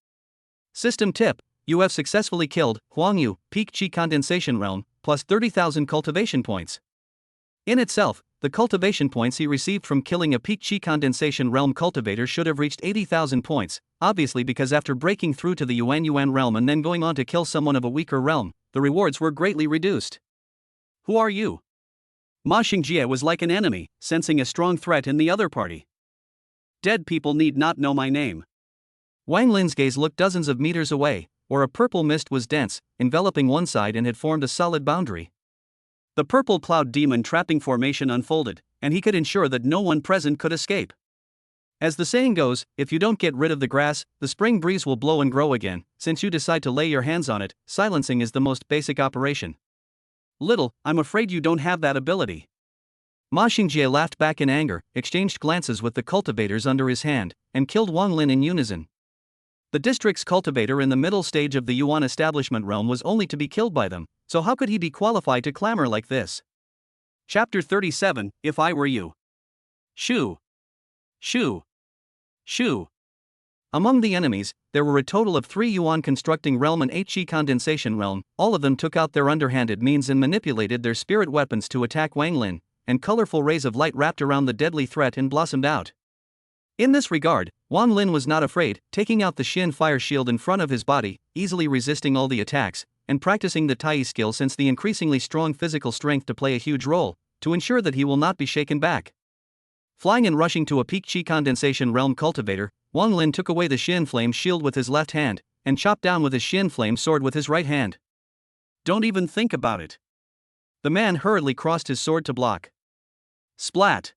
System tip. You have successfully killed Huangyu, peak Qi Condensation realm, plus 30,000 cultivation points. In itself, the cultivation points he received from killing a peak Qi Condensation realm cultivator should have reached 80,000 points, obviously because after breaking through to the Yuan realm and then going on to kill someone of a weaker realm, the rewards were greatly reduced. Who are you? Ma Xingjie was like an enemy, sensing a strong threat in the other party. Dead people need not know my name. Wang Lin's gaze looked dozens of meters away, where a purple mist was dense, enveloping one side and had formed a solid boundary. The purple cloud demon trapping formation unfolded, and he could ensure that no one present could escape. As the saying goes, if you don't get rid of the grass, the spring breeze will blow and grow again. Since you decide to lay your hands on it, silencing is the most basic operation. Little, I'm afraid you don't have that ability. Ma Xingjie laughed back in anger, exchanged glances with the cultivators under his hand, and killed Wang Lin in unison. The district's cultivator in the middle stage of the Yuan establishment realm was only to be killed by them, so how could he be qualified to clamor like this? Chapter 37, If I Were You. Shoo. Shoo. Shoo. Among the enemies, there were a total of 3 Yuan constructing realm and 8 Qi condensation realm. All of them took out their underhanded means and manipulated their spirit weapons to attack Wang Lin, and colorful rays of light wrapped around the deadly threat and blossomed out. In this regard, Wang Lin was not afraid, taking out the Xian fire shield in front of his body, easily resisting all the attacks, and practicing the Tai skill since the increasingly strong physical strength to play a huge role, to ensure that he will not be shaken back. Flying and rushing to a peak Qi condensation realm cultivator, Wang Lin took away the Xian flame shield with his left hand, and chopped down with his Xian flame sword with his right hand. Don't even think about it. The man hurriedly crossed his sword to block. Splat!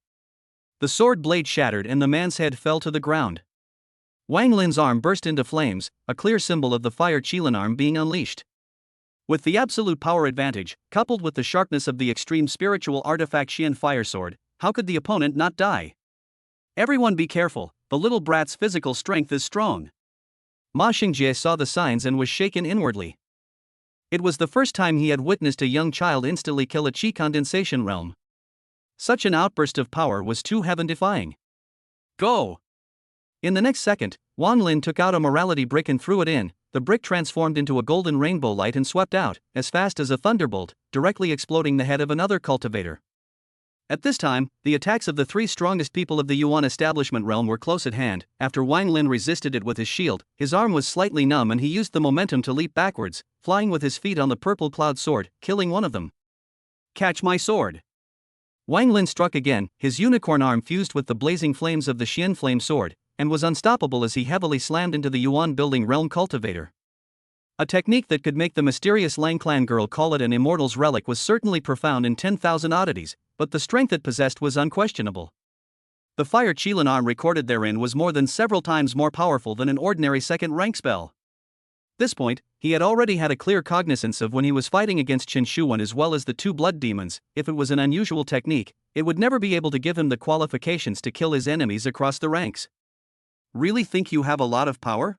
The sword blade shattered and the man's head fell to the ground. Wang Lin's arm burst into flames, a clear symbol of the fire Qilin arm being unleashed. With the absolute power advantage, coupled with the sharpness of the extreme spiritual artifact Xian fire sword, how could the opponent not die? Everyone be careful, the little brat's physical strength is strong. Ma Xingjie saw the signs and was shaken inwardly. It was the first time he had witnessed a young child instantly kill a Qi Condensation realm. Such an outburst of power was too heaven-defying. Go! In the next second, Wang Lin took out a morality brick and threw it in. The brick transformed into a golden rainbow light and swept out, as fast as a thunderbolt, directly exploding the head of another cultivator. At this time, the attacks of the three strongest people of the Yuan establishment realm were close at hand. After Wang Lin resisted it with his shield, his arm was slightly numb and he used the momentum to leap backwards, flying with his feet on the purple cloud sword, killing one of them. Catch my sword! Wang Lin struck again, his unicorn arm fused with the blazing flames of the Xian flame sword, and was unstoppable as he heavily slammed into the Yuan building realm cultivator. A technique that could make the mysterious Lang clan girl call it an immortal's relic was certainly profound in 10,000 oddities, but the strength it possessed was unquestionable. The fire Qilin arm recorded therein was more than several times more powerful than an ordinary second rank spell. This point, he had already had a clear cognizance of when he was fighting against Chen Shuan as well as the two blood demons. If it was an unusual technique, it would never be able to give him the qualifications to kill his enemies across the ranks. Really think you have a lot of power?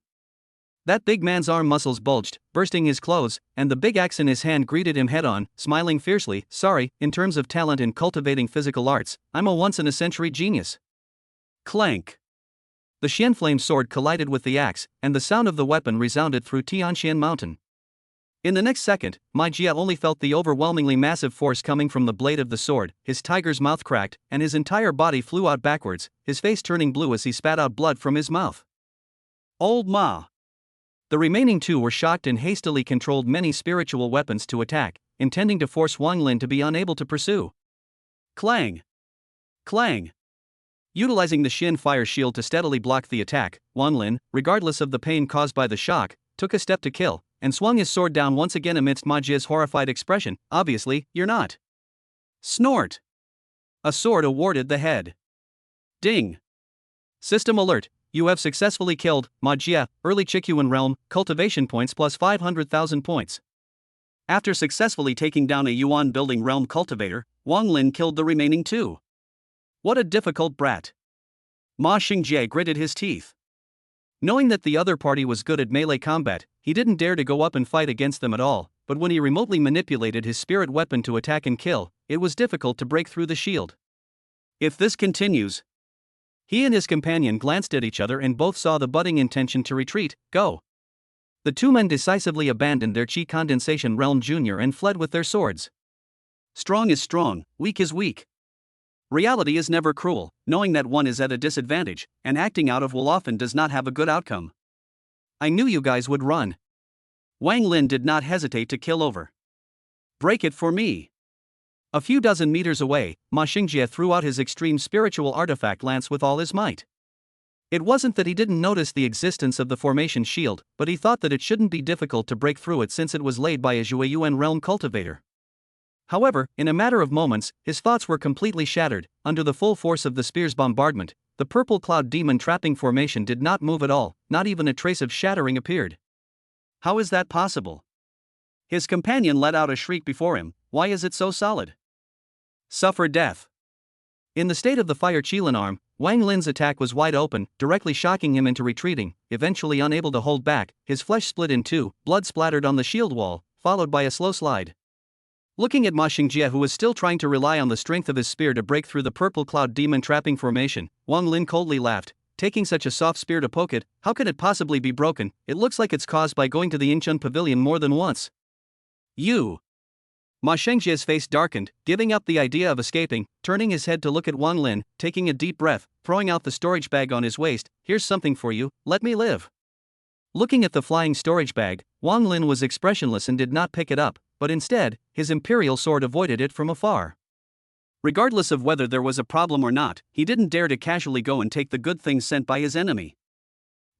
That big man's arm muscles bulged, bursting his clothes, and the big axe in his hand greeted him head-on, smiling fiercely. Sorry, in terms of talent in cultivating physical arts, I'm a once-in-a-century genius. Clank. The Xian flame sword collided with the axe, and the sound of the weapon resounded through Tianxian Mountain. In the next second, Ma Jia only felt the overwhelmingly massive force coming from the blade of the sword. His tiger's mouth cracked, and his entire body flew out backwards, his face turning blue as he spat out blood from his mouth. Old Ma. The remaining two were shocked and hastily controlled many spiritual weapons to attack, intending to force Wang Lin to be unable to pursue. Clang! Clang! Utilizing the Xian fire shield to steadily block the attack, Wang Lin, regardless of the pain caused by the shock, took a step to kill, and swung his sword down once again amidst Ma Jia's horrified expression. Obviously, you're not. Snort! A sword awarded the head. Ding! System alert. You have successfully killed Ma Jia, early Qiyuan realm, cultivation points plus 500,000 points. After successfully taking down a Yuan building realm cultivator, Wang Lin killed the remaining two. What a difficult brat. Ma Xingjie gritted his teeth. Knowing that the other party was good at melee combat, he didn't dare to go up and fight against them at all, but when he remotely manipulated his spirit weapon to attack and kill, it was difficult to break through the shield. If this continues... He and his companion glanced at each other and both saw the budding intention to retreat. Go! The two men decisively abandoned their Qi Condensation realm junior and fled with their swords. Strong is strong, weak is weak. Reality is never cruel, knowing that one is at a disadvantage, and acting out of will often does not have a good outcome. I knew you guys would run. Wang Lin did not hesitate to kill over. Break it for me. A few dozen meters away, Ma Xingjie threw out his extreme spiritual artifact lance with all his might. It wasn't that he didn't notice the existence of the formation shield, but he thought that it shouldn't be difficult to break through it since it was laid by a Xiyue realm cultivator. However, in a matter of moments, his thoughts were completely shattered. Under the full force of the spear's bombardment, the purple cloud demon trapping formation did not move at all, not even a trace of shattering appeared. How is that possible? His companion let out a shriek before him. Why is it so solid? Suffer death. In the state of the fire Qilin arm, Wang Lin's attack was wide open, directly shocking him into retreating. Eventually unable to hold back, his flesh split in two, blood splattered on the shield wall, followed by a slow slide. Looking at Ma Xingjie, who was still trying to rely on the strength of his spear to break through the purple cloud demon trapping formation, Wang Lin coldly laughed. Taking such a soft spear to poke it, how could it possibly be broken? It looks like it's caused by going to the Yingchun pavilion more than once. You! Ma Xingjie's face darkened, giving up the idea of escaping, turning his head to look at Wang Lin, taking a deep breath, throwing out the storage bag on his waist. Here's something for you, let me live. Looking at the flying storage bag, Wang Lin was expressionless and did not pick it up, but instead, his imperial sword avoided it from afar. Regardless of whether there was a problem or not, he didn't dare to casually go and take the good things sent by his enemy.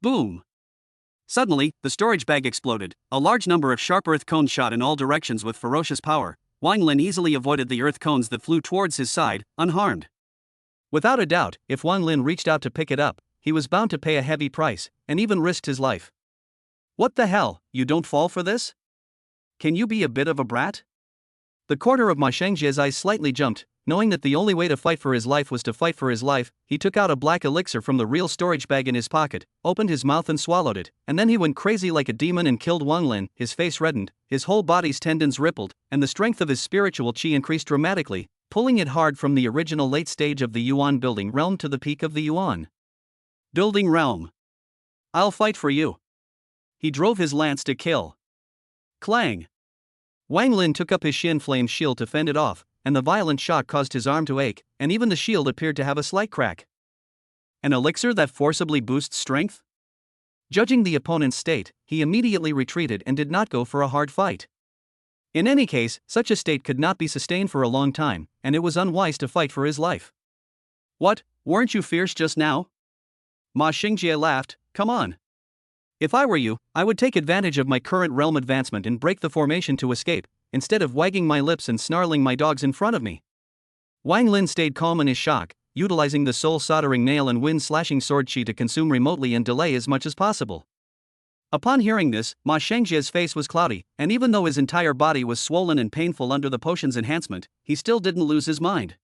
Boom! Suddenly, the storage bag exploded. A large number of sharp earth cones shot in all directions with ferocious power. Wang Lin easily avoided the earth cones that flew towards his side, unharmed. Without a doubt, if Wang Lin reached out to pick it up, he was bound to pay a heavy price, and even risked his life. What the hell, you don't fall for this? Can you be a bit of a brat? The corner of Ma Xingjie's eyes slightly jumped. knowing that the only way to fight for his life was to fight for his life, he took out a black elixir from the real storage bag in his pocket, opened his mouth and swallowed it, and then he went crazy like a demon and killed Wang Lin. His face reddened, his whole body's tendons rippled, and the strength of his spiritual qi increased dramatically, pulling it hard from the original late stage of the Yuan building realm to the peak of the Yuan building realm. I'll fight for you. He drove his lance to kill. Clang! Wang Lin took up his Shin Flame shield to fend it off, and the violent shock caused his arm to ache, and even the shield appeared to have a slight crack. An elixir that forcibly boosts strength? Judging the opponent's state, he immediately retreated and did not go for a hard fight. In any case, such a state could not be sustained for a long time, and it was unwise to fight for his life. What, weren't you fierce just now? Ma Xingjie laughed. Come on. If I were you, I would take advantage of my current realm advancement and break the formation to escape, instead of wagging my lips and snarling my dogs in front of me. Wang Lin stayed calm in his shock, utilizing the soul soldering nail and wind slashing sword qi to consume remotely and delay as much as possible. Upon hearing this, Ma Shengjie's face was cloudy, and even though his entire body was swollen and painful under the potion's enhancement, he still didn't lose his mind.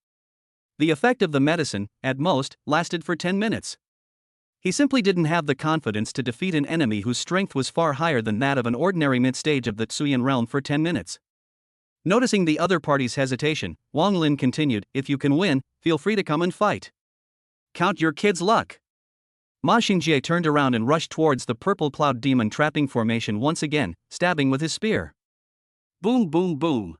The effect of the medicine, at most, lasted for 10 minutes. He simply didn't have the confidence to defeat an enemy whose strength was far higher than that of an ordinary mid-stage of the Xuanjian realm for 10 minutes. Noticing the other party's hesitation, Wang Lin continued, if you can win, feel free to come and fight. Count your kid's luck. Ma Xingjie turned around and rushed towards the purple cloud demon trapping formation once again, stabbing with his spear. Boom boom boom.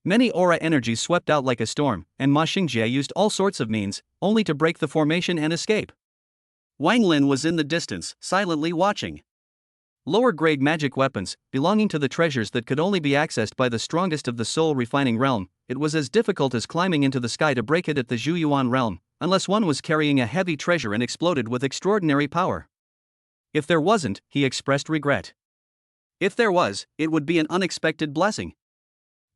Many aura energies swept out like a storm, and Ma Xingjie used all sorts of means, only to break the formation and escape. Wang Lin was in the distance, silently watching. Lower-grade magic weapons, belonging to the treasures that could only be accessed by the strongest of the soul-refining realm, it was as difficult as climbing into the sky to break it at the Zhuyuan realm, unless one was carrying a heavy treasure and exploded with extraordinary power. If there wasn't, he expressed regret. If there was, it would be an unexpected blessing.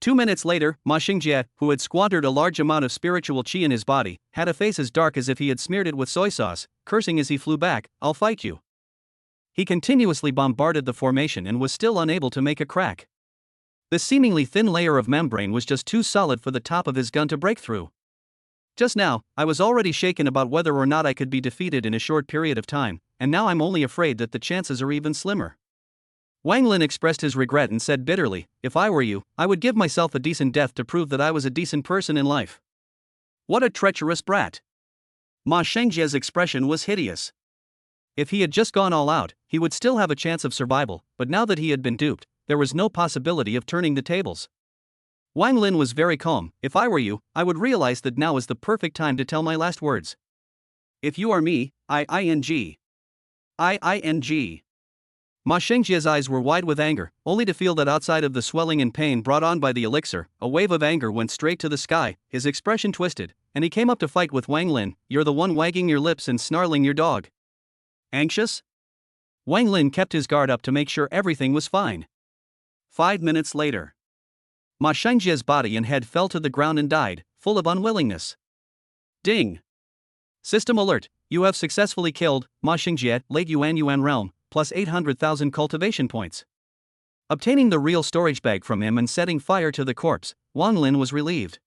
2 minutes later, Ma Xingjie, who had squandered a large amount of spiritual qi in his body, had a face as dark as if he had smeared it with soy sauce, cursing as he flew back, I'll fight you. He continuously bombarded the formation and was still unable to make a crack. The seemingly thin layer of membrane was just too solid for the top of his gun to break through. Just now, I was already shaken about whether or not I could be defeated in a short period of time, and now I'm only afraid that the chances are even slimmer. Wang Lin expressed his regret and said bitterly, if I were you, I would give myself a decent death to prove that I was a decent person in life. What a treacherous brat. Ma Shengjie's expression was hideous. If he had just gone all out, he would still have a chance of survival, but now that he had been duped, there was no possibility of turning the tables. Wang Lin was very calm. If I were you, I would realize that now is the perfect time to tell my last words. If you are me, I-ing. Ma Shengjie's eyes were wide with anger, only to feel that outside of the swelling and pain brought on by the elixir, a wave of anger went straight to the sky, his expression twisted, and he came up to fight with Wang Lin. You're the one wagging your lips and snarling your dog. Anxious? Wang Lin kept his guard up to make sure everything was fine. 5 minutes later. Ma Shengjie's body and head fell to the ground and died, full of unwillingness. Ding! System alert, you have successfully killed Ma Xingjie, late Yuan realm, plus 800,000 cultivation points. Obtaining the real storage bag from him and setting fire to the corpse, Wang Lin was relieved.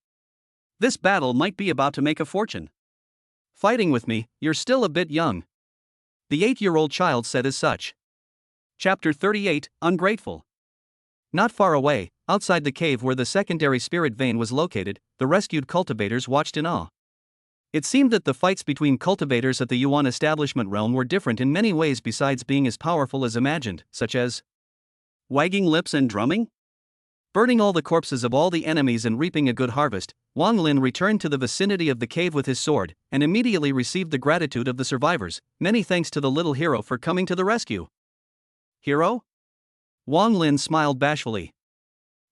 This battle might be about to make a fortune. Fighting with me, you're still a bit young. The 8-year-old child said as such. Chapter 38, Ungrateful. Not far away, outside the cave where the secondary spirit vein was located, the rescued cultivators watched in awe. It seemed that the fights between cultivators at the Yuan establishment realm were different in many ways besides being as powerful as imagined, such as wagging lips and drumming? Burning all the corpses of all the enemies and reaping a good harvest, Wang Lin returned to the vicinity of the cave with his sword, and immediately received the gratitude of the survivors. Many thanks to the little hero for coming to the rescue. Hero? Wang Lin smiled bashfully.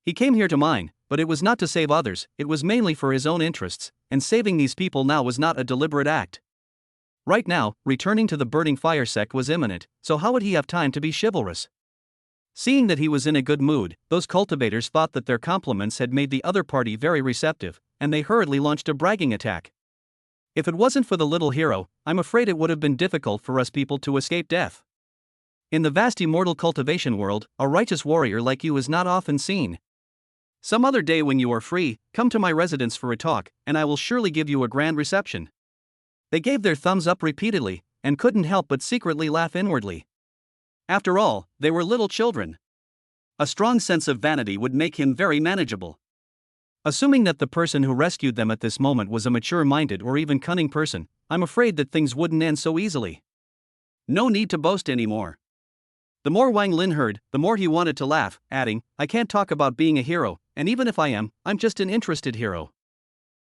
He came here to mine, but it was not to save others, it was mainly for his own interests, and saving these people now was not a deliberate act. Right now, returning to the burning fire sect was imminent, so how would he have time to be chivalrous? Seeing that he was in a good mood, those cultivators thought that their compliments had made the other party very receptive, and they hurriedly launched a bragging attack. If it wasn't for the little hero, I'm afraid it would have been difficult for us people to escape death. In the vast immortal cultivation world, a righteous warrior like you is not often seen. Some other day when you are free, come to my residence for a talk, and I will surely give you a grand reception. They gave their thumbs up repeatedly, and couldn't help but secretly laugh inwardly. After all, they were little children. A strong sense of vanity would make him very manageable. Assuming that the person who rescued them at this moment was a mature-minded or even cunning person, I'm afraid that things wouldn't end so easily. No need to boast anymore. The more Wang Lin heard, the more he wanted to laugh, adding, I can't talk about being a hero, and even if I am, I'm just an interested hero.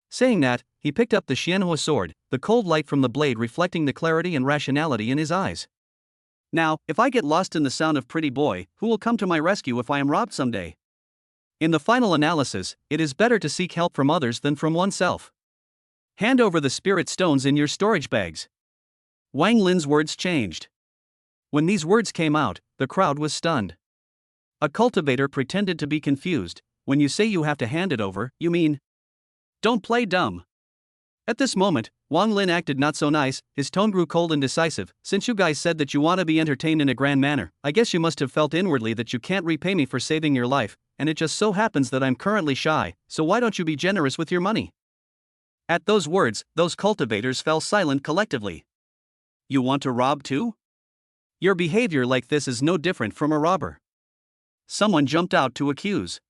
Saying that, he picked up the Xianhua sword, the cold light from the blade reflecting the clarity and rationality in his eyes. Now, if I get lost in the sound of Pretty Boy, who will come to my rescue if I am robbed someday? In the final analysis, it is better to seek help from others than from oneself. Hand over the spirit stones in your storage bags. Wang Lin's words changed. When these words came out, the crowd was stunned. A cultivator pretended to be confused. When you say you have to hand it over, you mean? Don't play dumb. At this moment, Wang Lin acted not so nice, his tone grew cold and decisive. Since you guys said that you want to be entertained in a grand manner, I guess you must have felt inwardly that you can't repay me for saving your life, and it just so happens that I'm currently shy, so why don't you be generous with your money? At those words, those cultivators fell silent collectively. You want to rob too? Your behavior like this is no different from a robber. Someone jumped out to accuse.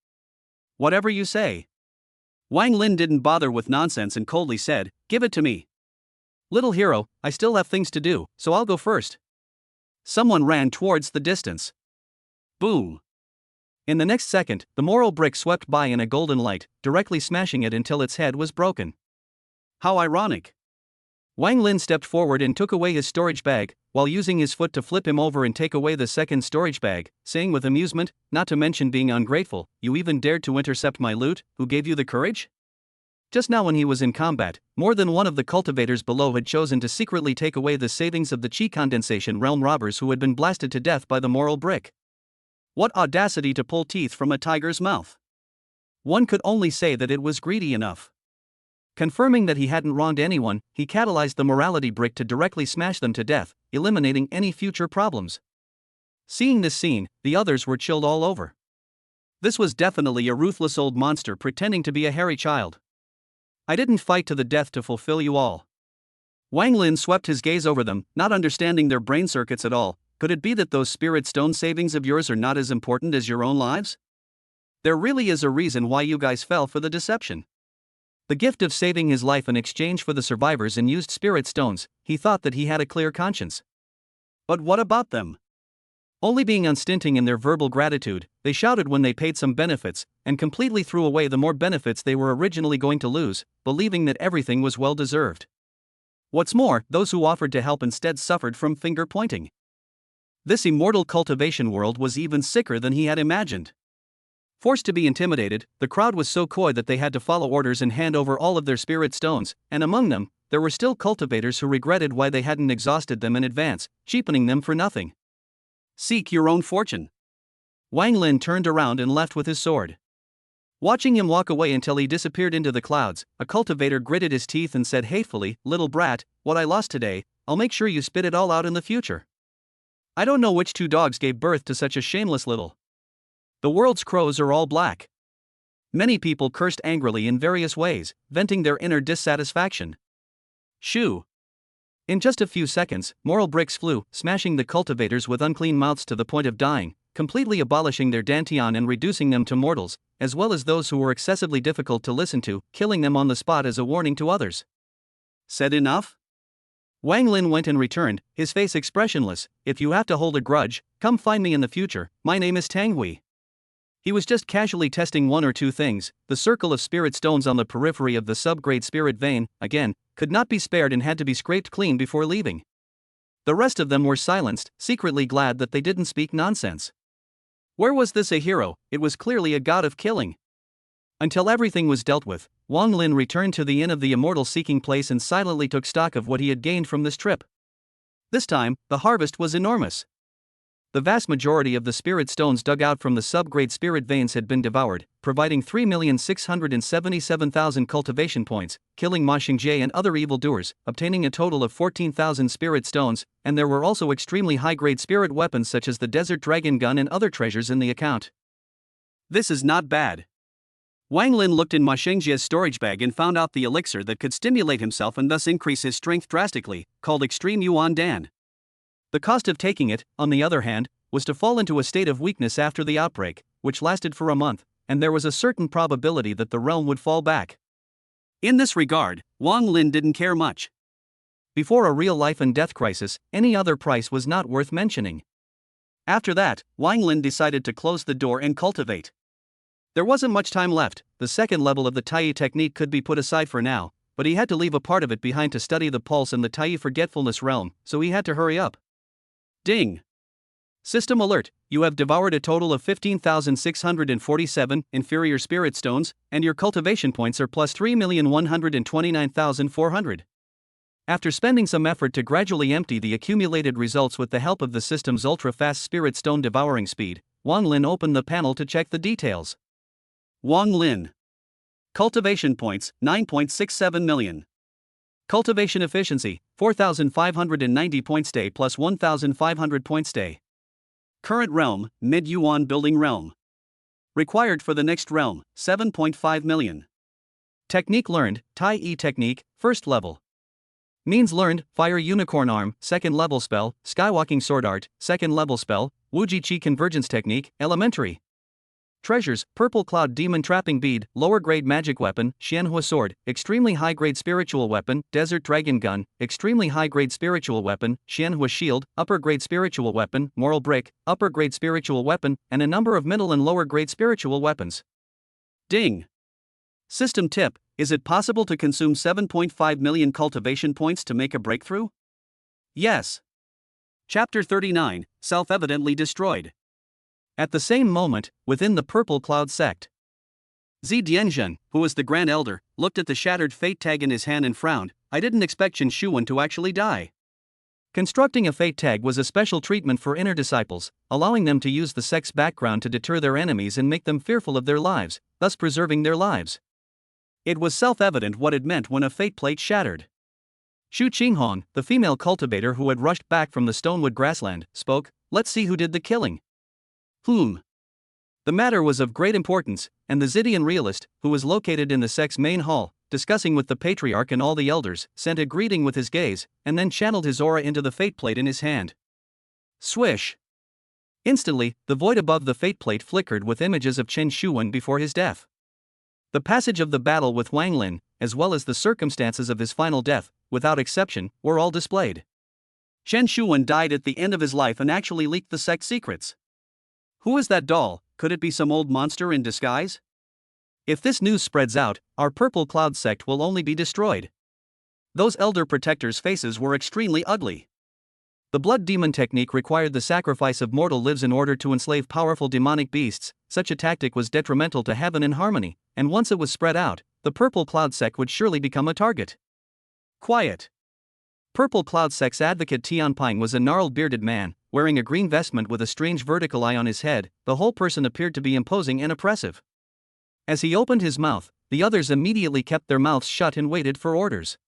Whatever you say. Wang Lin didn't bother with nonsense and coldly said, give it to me. Little hero, I still have things to do, so I'll go first. Someone ran towards the distance. Boom. In the next second, the moral brick swept by in a golden light, directly smashing it until its head was broken. How ironic. Wang Lin stepped forward and took away his storage bag, while using his foot to flip him over and take away the second storage bag, saying with amusement, not to mention being ungrateful, you even dared to intercept my loot, who gave you the courage? Just now when he was in combat, more than one of the cultivators below had chosen to secretly take away the savings of the Qi Condensation realm robbers who had been blasted to death by the moral brick. What audacity to pull teeth from a tiger's mouth! One could only say that it was greedy enough. Confirming that he hadn't wronged anyone, he catalyzed the morality brick to directly smash them to death, eliminating any future problems. Seeing this scene, the others were chilled all over. This was definitely a ruthless old monster pretending to be a hairy child. I didn't fight to the death to fulfill you all. Wang Lin swept his gaze over them, not understanding their brain circuits at all. Could it be that those spirit stone savings of yours are not as important as your own lives? There really is a reason why you guys fell for the deception. The gift of saving his life in exchange for the survivors and used spirit stones, he thought that he had a clear conscience. But what about them? Only being unstinting in their verbal gratitude, they shouted when they paid some benefits, and completely threw away the more benefits they were originally going to lose, believing that everything was well deserved. What's more, those who offered to help instead suffered from finger pointing. This immortal cultivation world was even sicker than he had imagined. Forced to be intimidated, the crowd was so coy that they had to follow orders and hand over all of their spirit stones, and among them, there were still cultivators who regretted why they hadn't exhausted them in advance, cheapening them for nothing. Seek your own fortune. Wang Lin turned around and left with his sword. Watching him walk away until he disappeared into the clouds, a cultivator gritted his teeth and said hatefully, little brat, what I lost today, I'll make sure you spit it all out in the future. I don't know which two dogs gave birth to such a shameless little. The world's crows are all black. Many people cursed angrily in various ways, venting their inner dissatisfaction. Shoo! In just a few seconds, moral bricks flew, smashing the cultivators with unclean mouths to the point of dying, completely abolishing their dantian and reducing them to mortals, as well as those who were excessively difficult to listen to, killing them on the spot as a warning to others. Said enough? Wang Lin went and returned, his face expressionless. If you have to hold a grudge, come find me in the future, my name is Tang Hui. He was just casually testing one or two things. The circle of spirit stones on the periphery of the subgrade spirit vein, again, could not be spared and had to be scraped clean before leaving. The rest of them were silenced, secretly glad that they didn't speak nonsense. Where was this a hero? It was clearly a god of killing. Until everything was dealt with, Wang Lin returned to the Inn of the Immortal Seeking Place and silently took stock of what he had gained from this trip. This time, the harvest was enormous. The vast majority of the spirit stones dug out from the subgrade spirit veins had been devoured, providing 3,677,000 cultivation points, killing Ma Xingjian and other evildoers, obtaining a total of 14,000 spirit stones, and there were also extremely high-grade spirit weapons such as the desert dragon gun and other treasures in the account. This is not bad. Wang Lin looked in Ma Shengjia's storage bag and found out the elixir that could stimulate himself and thus increase his strength drastically, called Extreme Yuan Dan. The cost of taking it, on the other hand, was to fall into a state of weakness after the outbreak, which lasted for a month, and there was a certain probability that the realm would fall back. In this regard, Wang Lin didn't care much. Before a real life and death crisis, any other price was not worth mentioning. After that, Wang Lin decided to close the door and cultivate. There wasn't much time left. The second level of the Tai technique could be put aside for now, but he had to leave a part of it behind to study the pulse in the Tai forgetfulness realm, so he had to hurry up. Ding! System alert, you have devoured a total of 15,647 inferior spirit stones, and your cultivation points are plus 3,129,400. After spending some effort to gradually empty the accumulated results with the help of the system's ultra-fast spirit stone devouring speed, Wang Lin opened the panel to check the details. Wang Lin. Cultivation points, 9.67 million. Cultivation efficiency, 4,590 points day plus 1,500 points day. Current realm, Mid-Yuan building realm. Required for the next realm, 7.5 million. Technique learned, Tai E technique, first level. Means learned, Fire Unicorn Arm, second level spell, Skywalking Sword Art, second level spell, Wuji Qi Convergence Technique, elementary. Treasures, Purple Cloud Demon Trapping Bead, lower grade magic weapon, Xianhua Sword, extremely high grade spiritual weapon, Desert Dragon Gun, extremely high grade spiritual weapon, Xianhua Shield, upper grade spiritual weapon, Moral Brick, upper grade spiritual weapon, and a number of middle and lower grade spiritual weapons. Ding! System tip, is it possible to consume 7.5 million cultivation points to make a breakthrough? Yes. Chapter 39, Self-evidently destroyed. At the same moment, within the Purple Cloud Sect, Zi Dianzhen, who was the Grand Elder, looked at the shattered fate tag in his hand and frowned. I didn't expect Chen Shuwen to actually die. Constructing a fate tag was a special treatment for inner disciples, allowing them to use the sect's background to deter their enemies and make them fearful of their lives, thus preserving their lives. It was self-evident what it meant when a fate plate shattered. Xu Qinghong, the female cultivator who had rushed back from the Stonewood grassland, spoke, "Let's see who did the killing." The matter was of great importance, and the Xidian realist, who was located in the sect's main hall, discussing with the patriarch and all the elders, sent a greeting with his gaze, and then channeled his aura into the fate plate in his hand. Swish! Instantly, the void above the fate plate flickered with images of Chen Shuwen before his death. The passage of the battle with Wang Lin, as well as the circumstances of his final death, without exception, were all displayed. Chen Shuwen died at the end of his life and actually leaked the sect's secrets. Who is that doll? Could it be some old monster in disguise? If this news spreads out, our Purple Cloud sect will only be destroyed. Those elder protectors' faces were extremely ugly. The blood demon technique required the sacrifice of mortal lives in order to enslave powerful demonic beasts. Such a tactic was detrimental to heaven and harmony, and once it was spread out, the Purple Cloud sect would surely become a target. Quiet. Purple Cloud sect's advocate Tianping was a gnarled bearded man, wearing a green vestment with a strange vertical eye on his head. The whole person appeared to be imposing and oppressive. As he opened his mouth, the others immediately kept their mouths shut and waited for orders.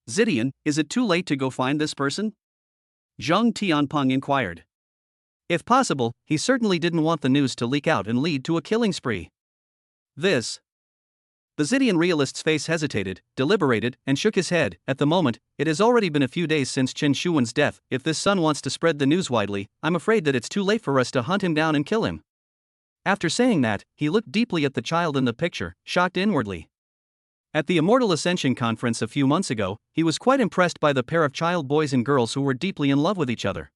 Xidian, is it too late to go find this person? Zhang Tianping inquired. If possible, he certainly didn't want the news to leak out and lead to a killing spree. The Xidian realist's face hesitated, deliberated, and shook his head. At the moment, it has already been a few days since Chen Shuwen's death. If this son wants to spread the news widely, I'm afraid that it's too late for us to hunt him down and kill him. After saying that, he looked deeply at the child in the picture, shocked inwardly. At the Immortal Ascension Conference a few months ago, he was quite impressed by the pair of child boys and girls who were deeply in love with each other.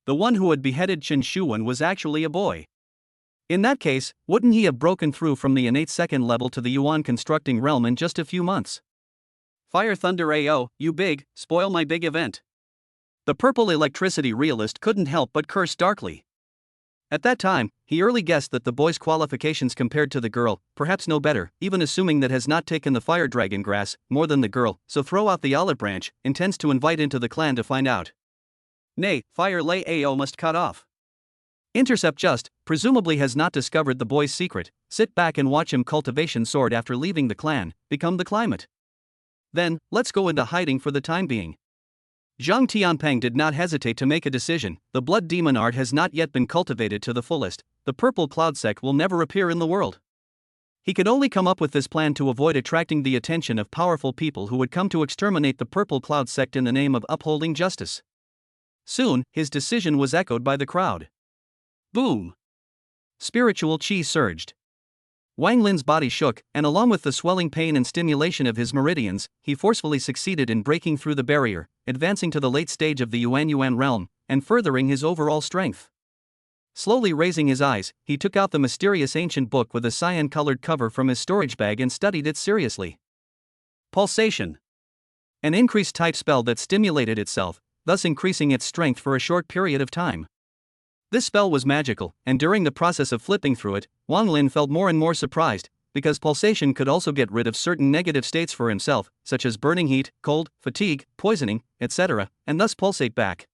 The one who had beheaded Chen Shuwen was actually a boy. In that case, wouldn't he have broken through from the innate second level to the Yuan constructing realm in just a few months? Fire Thunder AO, you big, spoil my big event. The purple electricity realist couldn't help but curse darkly. At that time, he early guessed that the boy's qualifications compared to the girl, perhaps no better, even assuming that has not taken the fire dragon grass, more than the girl, so throw out the olive branch, intends to invite into the clan to find out. Nay, Fire Lay AO must cut off. Intercept just, presumably has not discovered the boy's secret, sit back and watch him cultivation sword after leaving the clan, become the climate. Then, let's go into hiding for the time being. Zhang Tianping did not hesitate to make a decision. The blood demon art has not yet been cultivated to the fullest. The Purple Cloud sect will never appear in the world. He could only come up with this plan to avoid attracting the attention of powerful people who would come to exterminate the Purple Cloud sect in the name of upholding justice. Soon, his decision was echoed by the crowd. Boom! Spiritual qi surged. Wang Lin's body shook, and along with the swelling pain and stimulation of his meridians, he forcefully succeeded in breaking through the barrier, advancing to the late stage of the Yuan realm, and furthering his overall strength. Slowly raising his eyes, he took out the mysterious ancient book with a cyan-colored cover from his storage bag and studied it seriously. Pulsation. An increased type spell that stimulated itself, thus increasing its strength for a short period of time. This spell was magical, and during the process of flipping through it, Wang Lin felt more and more surprised, because pulsation could also get rid of certain negative states for himself, such as burning heat, cold, fatigue, poisoning, etc., and thus pulsate back.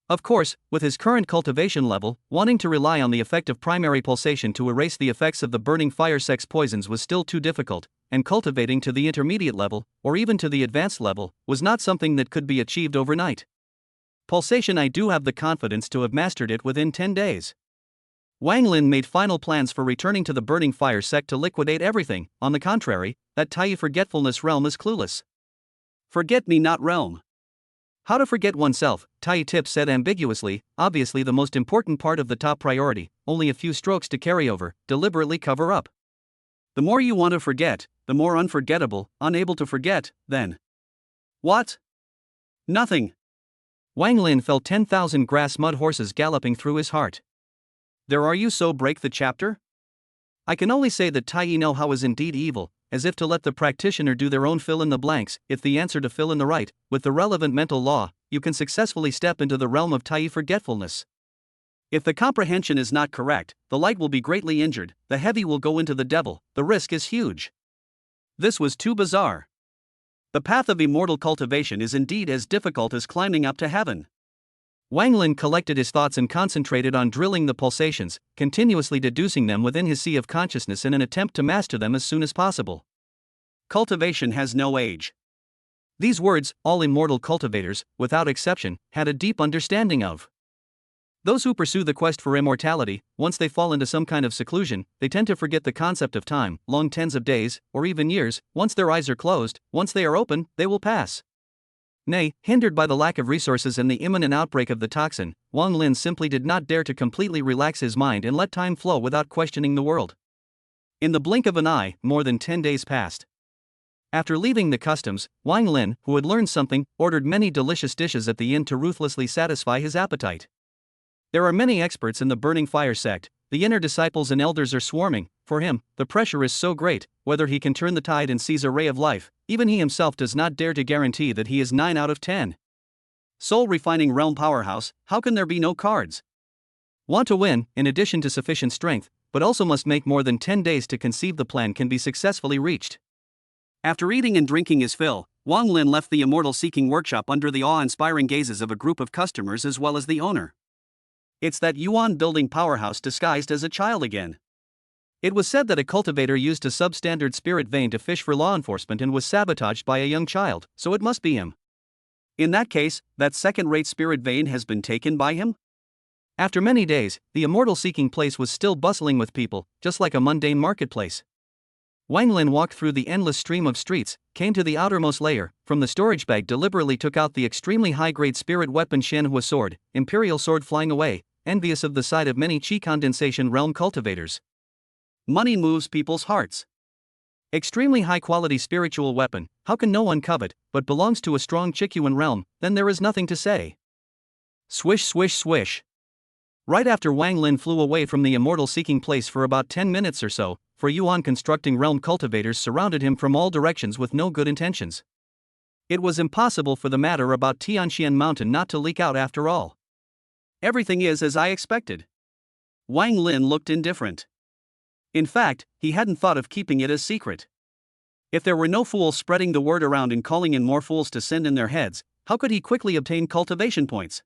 Of course, with his current cultivation level, wanting to rely on the effect of primary pulsation to erase the effects of the burning fire sex poisons was still too difficult, and cultivating to the intermediate level, or even to the advanced level, was not something that could be achieved overnight. Pulsation, I do have the confidence to have mastered it within 10 days. Wang Lin made final plans for returning to the burning fire sect to liquidate everything. On the contrary, that Tai forgetfulness realm is clueless. Forget-me-not realm. How to forget oneself, Tai Tip said ambiguously, obviously the most important part of the top priority, only a few strokes to carry over, deliberately cover up. The more you want to forget, the more unforgettable, unable to forget, then. What? Nothing. Wang Lin felt 10,000 grass mud horses galloping through his heart. There are you, so break the chapter? I can only say that Tai know how is indeed evil, as if to let the practitioner do their own fill in the blanks. If the answer to fill in the right, with the relevant mental law, you can successfully step into the realm of Tai forgetfulness. If the comprehension is not correct, the light will be greatly injured, the heavy will go into the devil, the risk is huge. This was too bizarre. The path of immortal cultivation is indeed as difficult as climbing up to heaven. Wang Lin collected his thoughts and concentrated on drilling the pulsations, continuously deducing them within his sea of consciousness in an attempt to master them as soon as possible. Cultivation has no age. These words, all immortal cultivators, without exception, had a deep understanding of. Those who pursue the quest for immortality, once they fall into some kind of seclusion, they tend to forget the concept of time, long tens of days, or even years. Once their eyes are closed, once they are open, they will pass. Nay, hindered by the lack of resources and the imminent outbreak of the toxin, Wang Lin simply did not dare to completely relax his mind and let time flow without questioning the world. In the blink of an eye, more than 10 days passed. After leaving the customs, Wang Lin, who had learned something, ordered many delicious dishes at the inn to ruthlessly satisfy his appetite. There are many experts in the Burning Fire sect, the inner disciples and elders are swarming. For him, the pressure is so great, whether he can turn the tide and seize a ray of life, even he himself does not dare to guarantee that he is 9 out of 10. Soul refining realm powerhouse, how can there be no cards? Want to win, in addition to sufficient strength, but also must make more than 10 days to conceive the plan can be successfully reached. After eating and drinking his fill, Wang Lin left the immortal seeking workshop under the awe-inspiring gazes of a group of customers as well as the owner. It's that Yuan building powerhouse disguised as a child again. It was said that a cultivator used a substandard spirit vein to fish for law enforcement and was sabotaged by a young child, so it must be him. In that case, that second-rate spirit vein has been taken by him? After many days, the immortal seeking place was still bustling with people, just like a mundane marketplace. Wang Lin walked through the endless stream of streets, came to the outermost layer, from the storage bag deliberately took out the extremely high-grade spirit weapon Shenhua sword, imperial sword flying away, envious of the sight of many Qi Condensation realm cultivators. Money moves people's hearts. Extremely high-quality spiritual weapon, how can no one covet, but belongs to a strong Qiyuan realm, then there is nothing to say. Swish swish swish. Right after Wang Lin flew away from the immortal seeking place for about 10 minutes or so, for Yuan constructing realm cultivators surrounded him from all directions with no good intentions. It was impossible for the matter about Tianxian Mountain not to leak out after all. Everything is as I expected. Wang Lin looked indifferent. In fact, he hadn't thought of keeping it a secret. If there were no fools spreading the word around and calling in more fools to send in their heads, how could he quickly obtain cultivation points?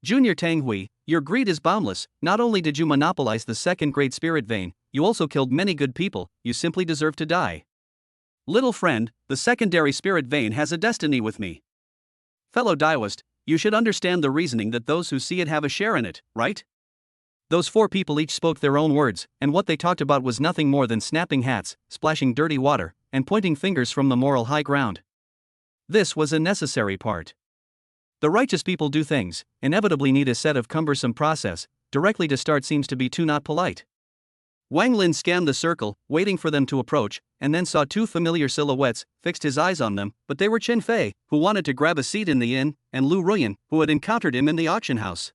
Junior Tang Hui, your greed is boundless. Not only did you monopolize the second-grade spirit vein, you also killed many good people. You simply deserve to die. Little friend, the secondary spirit vein has a destiny with me. Fellow Daoist, you should understand the reasoning that those who see it have a share in it, right? Those 4 people each spoke their own words, and what they talked about was nothing more than snapping hats, splashing dirty water, and pointing fingers from the moral high ground. This was a necessary part. The righteous people do things, inevitably need a set of cumbersome process, directly to start seems to be too not polite. Wang Lin scanned the circle, waiting for them to approach, and then saw 2 familiar silhouettes, fixed his eyes on them, but they were Chen Fei, who wanted to grab a seat in the inn, and Lu Ruyan, who had encountered him in the auction house.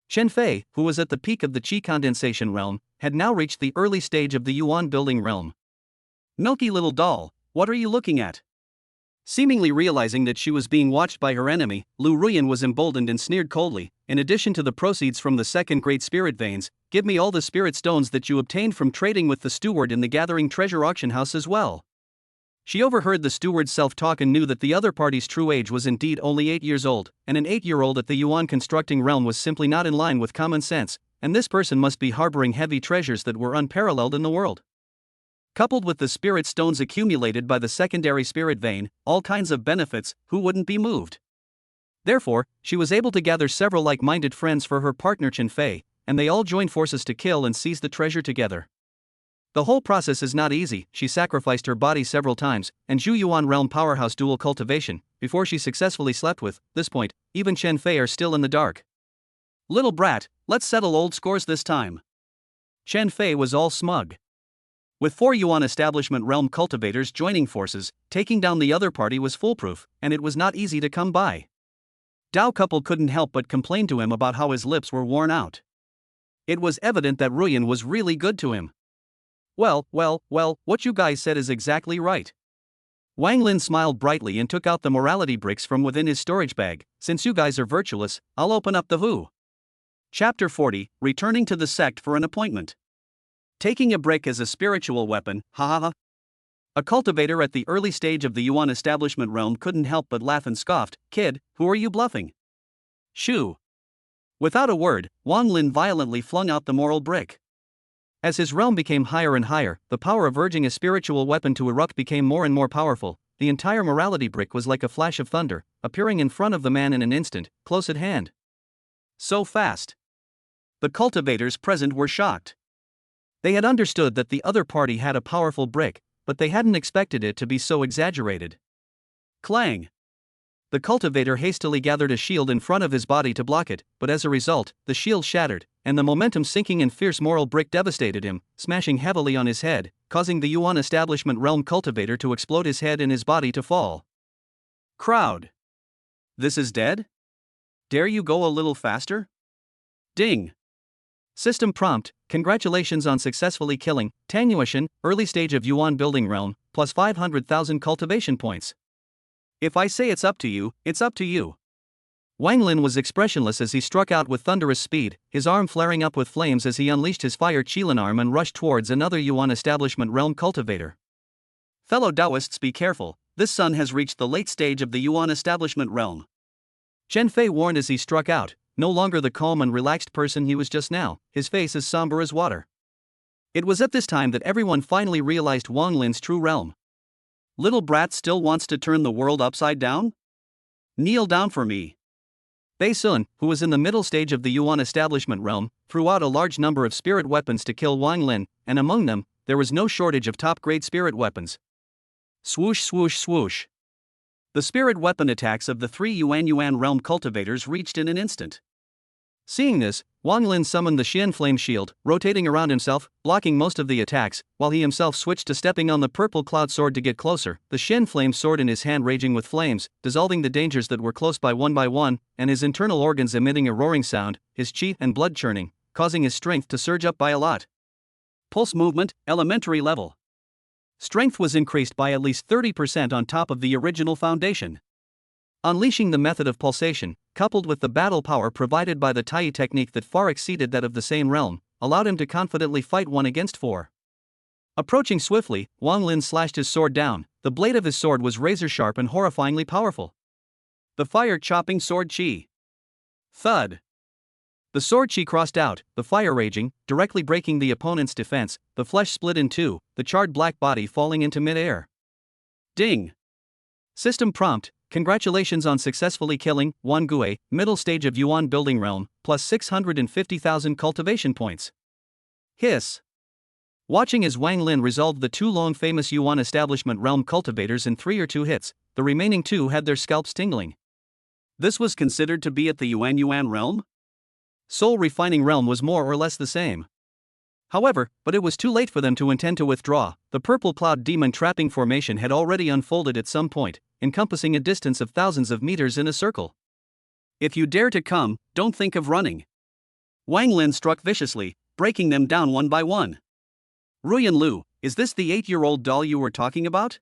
Chen Fei, who was at the peak of the Qi Condensation realm, had now reached the early stage of the Yuan building realm. Milky little doll, what are you looking at? Seemingly realizing that she was being watched by her enemy, Lu Ruyan was emboldened and sneered coldly, in addition to the proceeds from the second great spirit veins, give me all the spirit stones that you obtained from trading with the steward in the gathering treasure auction house as well. She overheard the steward's self-talk and knew that the other party's true age was indeed only 8 years old, and an 8-year-old at the Yuan constructing realm was simply not in line with common sense, and this person must be harboring heavy treasures that were unparalleled in the world. Coupled with the spirit stones accumulated by the secondary spirit vein, all kinds of benefits, who wouldn't be moved? Therefore, she was able to gather several like-minded friends for her partner Chen Fei, and they all joined forces to kill and seize the treasure together. The whole process is not easy. She sacrificed her body several times, and Zhu Yuan realm powerhouse dual cultivation, before she successfully slept with. This point, even Chen Fei are still in the dark. Little brat, let's settle old scores this time. Chen Fei was all smug. With 4 Yuan establishment realm cultivators joining forces, taking down the other party was foolproof, and it was not easy to come by. Dao couple couldn't help but complain to him about how his lips were worn out. It was evident that Ruyan was really good to him. Well, what you guys said is exactly right. Wang Lin smiled brightly and took out the morality bricks from within his storage bag. Since you guys are virtuous, I'll open up the Hu. Chapter 40, Returning to the Sect for an Appointment. Taking a brick as a spiritual weapon, ha ha ha. A cultivator at the early stage of the Yuan establishment realm couldn't help but laugh and scoffed, kid, who are you bluffing? Shoo. Without a word, Wang Lin violently flung out the moral brick. As his realm became higher and higher, the power of urging a spiritual weapon to erupt became more and more powerful. The entire morality brick was like a flash of thunder, appearing in front of the man in an instant, close at hand. So fast. The cultivators present were shocked. They had understood that the other party had a powerful brick, but they hadn't expected it to be so exaggerated. Clang! The cultivator hastily gathered a shield in front of his body to block it, but as a result, the shield shattered, and the momentum sinking and fierce moral brick devastated him, smashing heavily on his head, causing the Yuan establishment realm cultivator to explode his head and his body to fall. Crowd. This is dead? Dare you go a little faster? Ding. System prompt, congratulations on successfully killing Tang Hui, early stage of Yuan building realm, plus 500,000 cultivation points. If I say it's up to you, it's up to you. Wang Lin was expressionless as he struck out with thunderous speed, his arm flaring up with flames as he unleashed his fire Qilin arm and rushed towards another Yuan establishment realm cultivator. Fellow Taoists, be careful, this son has reached the late stage of the Yuan establishment realm. Chen Fei warned as he struck out, no longer the calm and relaxed person he was just now, his face as somber as water. It was at this time that everyone finally realized Wang Lin's true realm. Little brat still wants to turn the world upside down? Kneel down for me. Bei Sun, who was in the middle stage of the Yuan establishment realm, threw out a large number of spirit weapons to kill Wang Lin, and among them, there was no shortage of top-grade spirit weapons. Swoosh swoosh swoosh. The spirit weapon attacks of the 3 Yuan realm cultivators reached in an instant. Seeing this, Wang Lin summoned the Xian flame shield, rotating around himself, blocking most of the attacks, while he himself switched to stepping on the purple cloud sword to get closer, the Xian flame sword in his hand raging with flames, dissolving the dangers that were close by one, and his internal organs emitting a roaring sound, his qi and blood churning, causing his strength to surge up by a lot. Pulse movement, elementary level. Strength was increased by at least 30% on top of the original foundation. Unleashing the method of pulsation, coupled with the battle power provided by the Tai technique that far exceeded that of the same realm, allowed him to confidently fight 1 against 4. Approaching swiftly, Wang Lin slashed his sword down. The blade of his sword was razor-sharp and horrifyingly powerful. The fire-chopping sword Qi. Thud. The sword Qi crossed out, the fire raging, directly breaking the opponent's defense, the flesh split in 2, the charred black body falling into mid-air. Ding. System prompt, congratulations on successfully killing Wan middle stage of Yuan building realm, plus 650,000 cultivation points. Hiss. Watching as Wang Lin resolved the two long famous Yuan establishment realm cultivators in 3 or 2 hits, the remaining 2 had their scalps tingling. This was considered to be at the Yuan realm? Soul refining realm was more or less the same. However, but it was too late for them to intend to withdraw. The purple cloud demon trapping formation had already unfolded at some point, encompassing a distance of thousands of meters in a circle. If you dare to come, don't think of running. Wang Lin struck viciously, breaking them down one by one. Ruyan Lu, is this the 8-year-old doll you were talking about?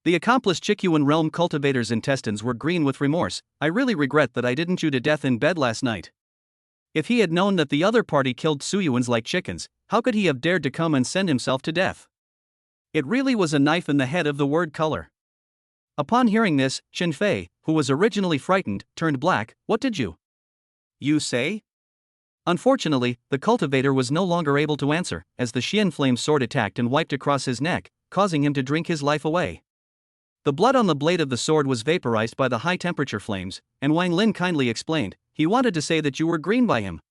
The accomplished Qiyuan realm cultivator's intestines were green with remorse. I really regret that I didn't chew to death in bed last night. If he had known that the other party killed Suyuans like chickens, how could he have dared to come and send himself to death? It really was a knife in the head of the word color. Upon hearing this, Chen Fei, who was originally frightened, turned black. What did you say? Unfortunately, the cultivator was no longer able to answer, as the Xian flame sword attacked and wiped across his neck, causing him to drink his life away. The blood on the blade of the sword was vaporized by the high-temperature flames, and Wang Lin kindly explained, he wanted to say that you were green by him.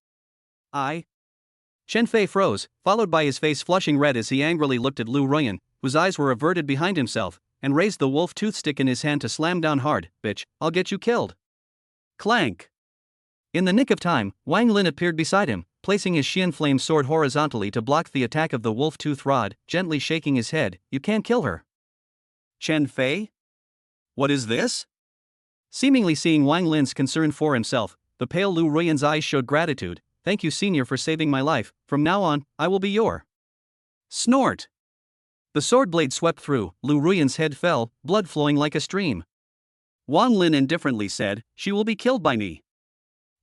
Chen Fei froze, followed by his face flushing red as he angrily looked at Lu Ruyan, whose eyes were averted behind himself, and raised the wolf tooth stick in his hand to slam down hard. Bitch, I'll get you killed. Clank. In the nick of time, Wang Lin appeared beside him, placing his Xian flame sword horizontally to block the attack of the wolf tooth rod, gently shaking his head. You can't kill her. Chen Fei? What is this? Seemingly seeing Wang Lin's concern for himself, the pale Lu Ruyan's eyes showed gratitude. Thank you, senior, for saving my life. From now on, I will be your. Snort. The sword blade swept through, Lu Ruyan's head fell, blood flowing like a stream. Wang Lin indifferently said, she will be killed by me.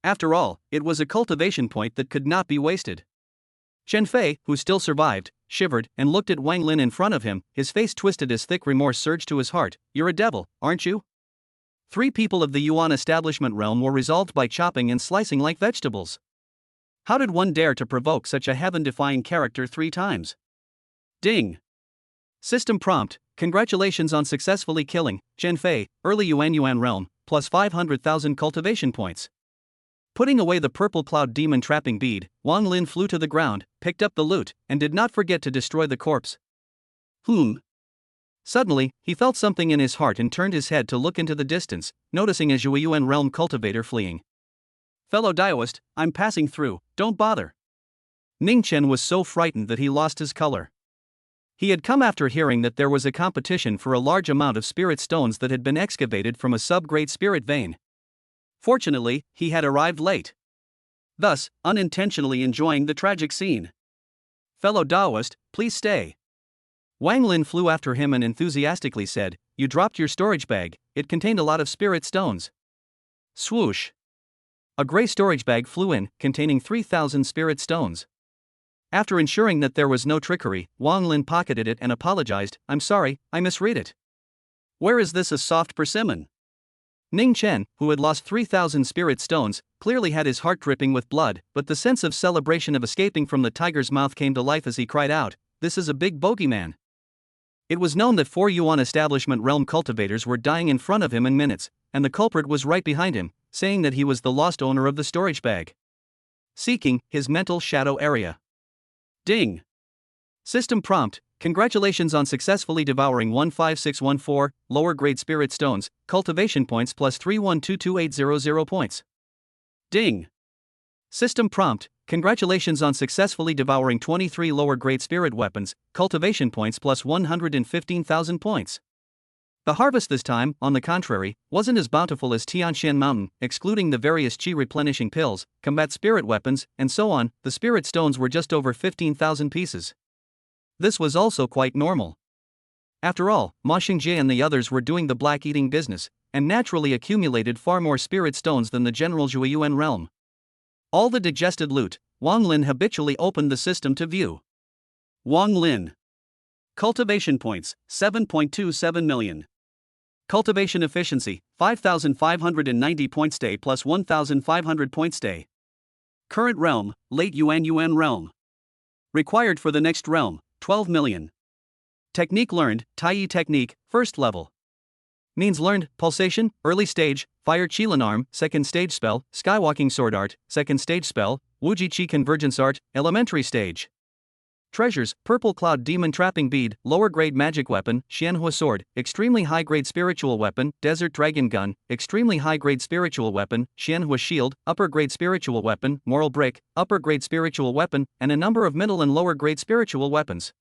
After all, it was a cultivation point that could not be wasted. Chen Fei, who still survived, shivered and looked at Wang Lin in front of him, his face twisted as thick remorse surged to his heart. You're a devil, aren't you? 3 people of the Yuan establishment realm were resolved by chopping and slicing like vegetables. How did one dare to provoke such a heaven-defying character 3 times? Ding. System prompt, congratulations on successfully killing Chen Fei, early Yuan realm, plus 500,000 cultivation points. Putting away the purple cloud demon trapping bead, Wang Lin flew to the ground, picked up the loot, and did not forget to destroy the corpse. Suddenly, he felt something in his heart and turned his head to look into the distance, noticing a Xuanjian realm cultivator fleeing. Fellow Daoist, I'm passing through, don't bother. Ning Chen was so frightened that he lost his color. He had come after hearing that there was a competition for a large amount of spirit stones that had been excavated from a sub-great spirit vein. Fortunately, he had arrived late, thus unintentionally enjoying the tragic scene. Fellow Daoist, please stay. Wang Lin flew after him and enthusiastically said, you dropped your storage bag, it contained a lot of spirit stones. Swoosh. A gray storage bag flew in, containing 3,000 spirit stones. After ensuring that there was no trickery, Wang Lin pocketed it and apologized, I'm sorry, I misread it. Where is this a soft persimmon? Ning Chen, who had lost 3,000 spirit stones, clearly had his heart dripping with blood, but the sense of celebration of escaping from the tiger's mouth came to life as he cried out, this is a big bogeyman. It was known that 4 Yuan establishment realm cultivators were dying in front of him in minutes, and the culprit was right behind him, saying that he was the lost owner of the storage bag. Seeking his mental shadow area. Ding. System prompt, congratulations on successfully devouring 15614, lower grade spirit stones, cultivation points plus 3122800 points. Ding. System prompt, congratulations on successfully devouring 23 lower grade spirit weapons, cultivation points plus 115,000 points. The harvest this time, on the contrary, wasn't as bountiful as Tianshan Mountain, excluding the various Qi replenishing pills, combat spirit weapons, and so on. The spirit stones were just over 15,000 pieces. This was also quite normal. After all, Ma Xingjie and the others were doing the black eating business, and naturally accumulated far more spirit stones than the general Xuanjian realm. All the digested loot, Wang Lin habitually opened the system to view. Wang Lin. Cultivation points, 7.27 million. Cultivation efficiency, 5,590 points day plus 1,500 points day. Current realm, late Yuan realm. Required for the next realm, 12 million. Technique learned, Tai technique, first level. Means learned, pulsation, early stage, fire Qilin arm, second stage spell, skywalking sword art, second stage spell, Wuji Qi convergence art, elementary stage. Treasures, purple cloud demon trapping bead, lower grade magic weapon, Xianhua sword, extremely high grade spiritual weapon, desert dragon gun, extremely high grade spiritual weapon, Xianhua shield, upper grade spiritual weapon, moral brick, upper grade spiritual weapon, and a number of middle and lower grade spiritual weapons.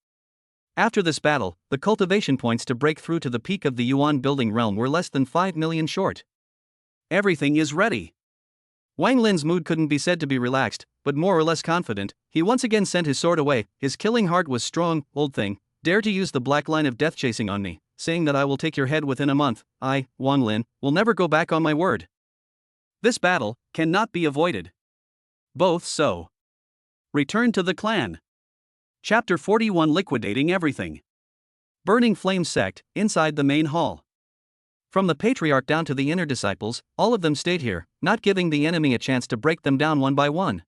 After this battle, the cultivation points to break through to the peak of the Yuan building realm were less than 5 million short. Everything is ready. Wang Lin's mood couldn't be said to be relaxed, but more or less confident. He once again sent his sword away. His killing heart was strong. Old thing, dare to use the black line of death chasing on me, saying that I will take your head within a month. I, Wang Lin, will never go back on my word. This battle cannot be avoided. Both so. Return to the clan. Chapter 41, Liquidating Everything. Burning Flame Sect, inside the main hall. From the patriarch down to the inner disciples, all of them stayed here, not giving the enemy a chance to break them down one by one.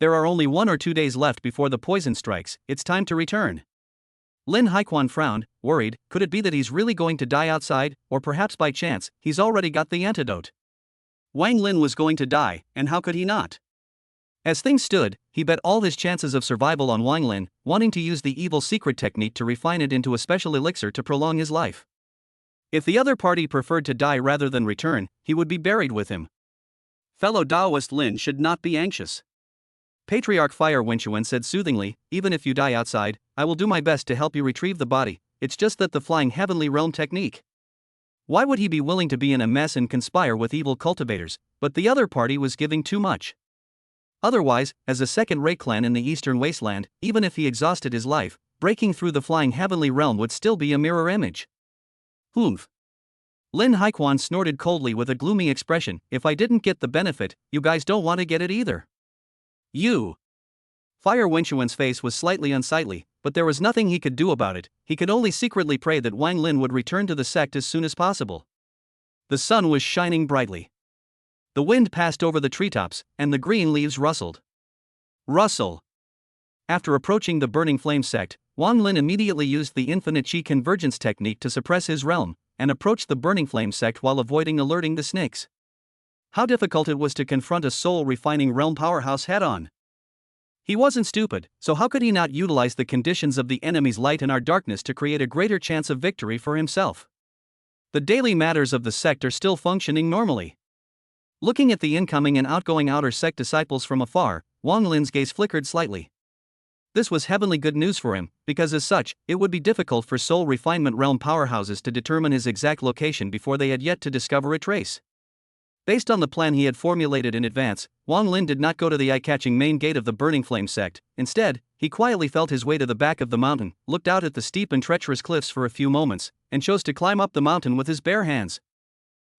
There are only 1 or 2 days left before the poison strikes. It's time to return. Lin Haiquan frowned, worried. Could it be that he's really going to die outside, or perhaps by chance, he's already got the antidote? Wang Lin was going to die, and how could he not? As things stood, he bet all his chances of survival on Wang Lin, wanting to use the evil secret technique to refine it into a special elixir to prolong his life. If the other party preferred to die rather than return, he would be buried with him. Fellow Taoist Lin should not be anxious. Patriarch Fire Wenchuan said soothingly, even if you die outside, I will do my best to help you retrieve the body. It's just that the flying heavenly realm technique. Why would he be willing to be in a mess and conspire with evil cultivators? But the other party was giving too much. Otherwise, as a second-rate clan in the eastern wasteland, even if he exhausted his life, breaking through the flying heavenly realm would still be a mirror image. Humph. Lin Haiquan snorted coldly with a gloomy expression. If I didn't get the benefit, you guys don't want to get it either. You. Fire Wenchuan's face was slightly unsightly, but there was nothing he could do about it. He could only secretly pray that Wang Lin would return to the sect as soon as possible. The sun was shining brightly. The wind passed over the treetops, and the green leaves rustled. Rustle. After approaching the burning flame sect, Wang Lin immediately used the infinite Qi convergence technique to suppress his realm, and approached the burning flame sect while avoiding alerting the snakes. How difficult it was to confront a soul-refining realm powerhouse head-on. He wasn't stupid, so how could he not utilize the conditions of the enemy's light and our darkness to create a greater chance of victory for himself? The daily matters of the sect are still functioning normally. Looking at the incoming and outgoing outer sect disciples from afar, Wang Lin's gaze flickered slightly. This was heavenly good news for him, because as such, it would be difficult for soul refinement realm powerhouses to determine his exact location before they had yet to discover a trace. Based on the plan he had formulated in advance, Wang Lin did not go to the eye-catching main gate of the Burning Flame sect. Instead, he quietly felt his way to the back of the mountain, looked out at the steep and treacherous cliffs for a few moments, and chose to climb up the mountain with his bare hands.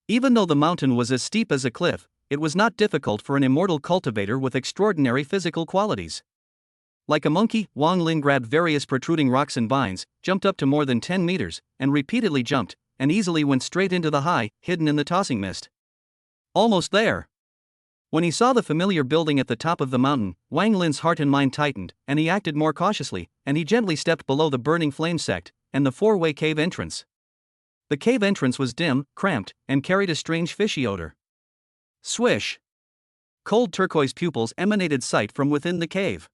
Even though the mountain was as steep as a cliff, it was not difficult for an immortal cultivator with extraordinary physical qualities. Like a monkey, Wang Lin grabbed various protruding rocks and vines, jumped up to more than 10 meters, and repeatedly jumped, and easily went straight into the high, hidden in the tossing mist. Almost there. When he saw the familiar building at the top of the mountain, Wang Lin's heart and mind tightened, and he acted more cautiously, and he gently stepped below the burning flame sect, and the four-way cave entrance. The cave entrance was dim, cramped, and carried a strange fishy odor. Swish! Cold turquoise pupils emanated sight from within the cave.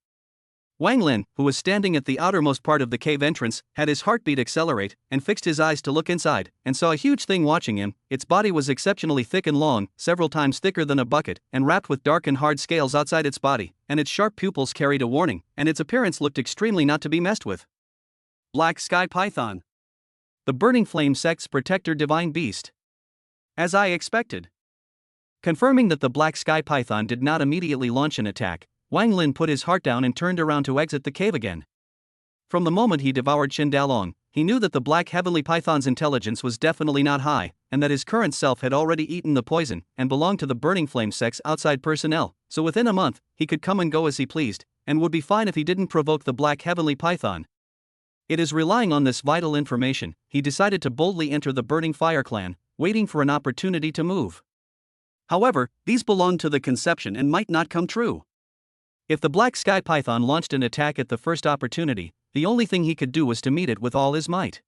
Wang Lin, who was standing at the outermost part of the cave entrance, had his heartbeat accelerate, and fixed his eyes to look inside, and saw a huge thing watching him. Its body was exceptionally thick and long, several times thicker than a bucket, and wrapped with dark and hard scales outside its body, and its sharp pupils carried a warning, and its appearance looked extremely not to be messed with. Black Sky Python. The Burning Flame Sect's protector divine beast. As I expected. Confirming that the Black Sky Python did not immediately launch an attack, Wang Lin put his heart down and turned around to exit the cave again. From the moment he devoured Chen Dalong, he knew that the Black Heavenly Python's intelligence was definitely not high, and that his current self had already eaten the poison and belonged to the Burning Flame Sect's outside personnel, so within a month, he could come and go as he pleased, and would be fine if he didn't provoke the Black Heavenly Python. It is relying on this vital information, he decided to boldly enter the Burning Fire Clan, waiting for an opportunity to move. However, these belonged to the conception and might not come true. If the Black Sky Python launched an attack at the first opportunity, the only thing he could do was to meet it with all his might.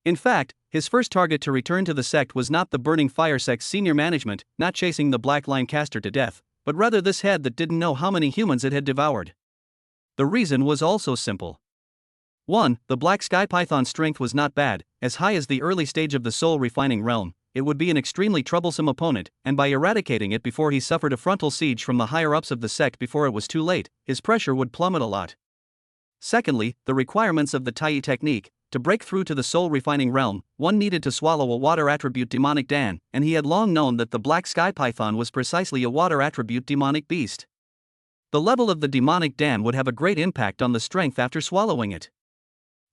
In fact, his first target to return to the sect was not the Burning Fire Sect's senior management, not chasing the Black Line caster to death, but rather this head that didn't know how many humans it had devoured. The reason was also simple. 1. The Black Sky Python's strength was not bad, as high as the early stage of the soul refining realm. It would be an extremely troublesome opponent, and by eradicating it before he suffered a frontal siege from the higher-ups of the sect before it was too late, his pressure would plummet a lot. Secondly, the requirements of the Tai technique. To break through to the soul refining realm, one needed to swallow a water attribute demonic Dan, and he had long known that the Black Sky Python was precisely a water attribute demonic beast. The level of the demonic Dan would have a great impact on the strength after swallowing it.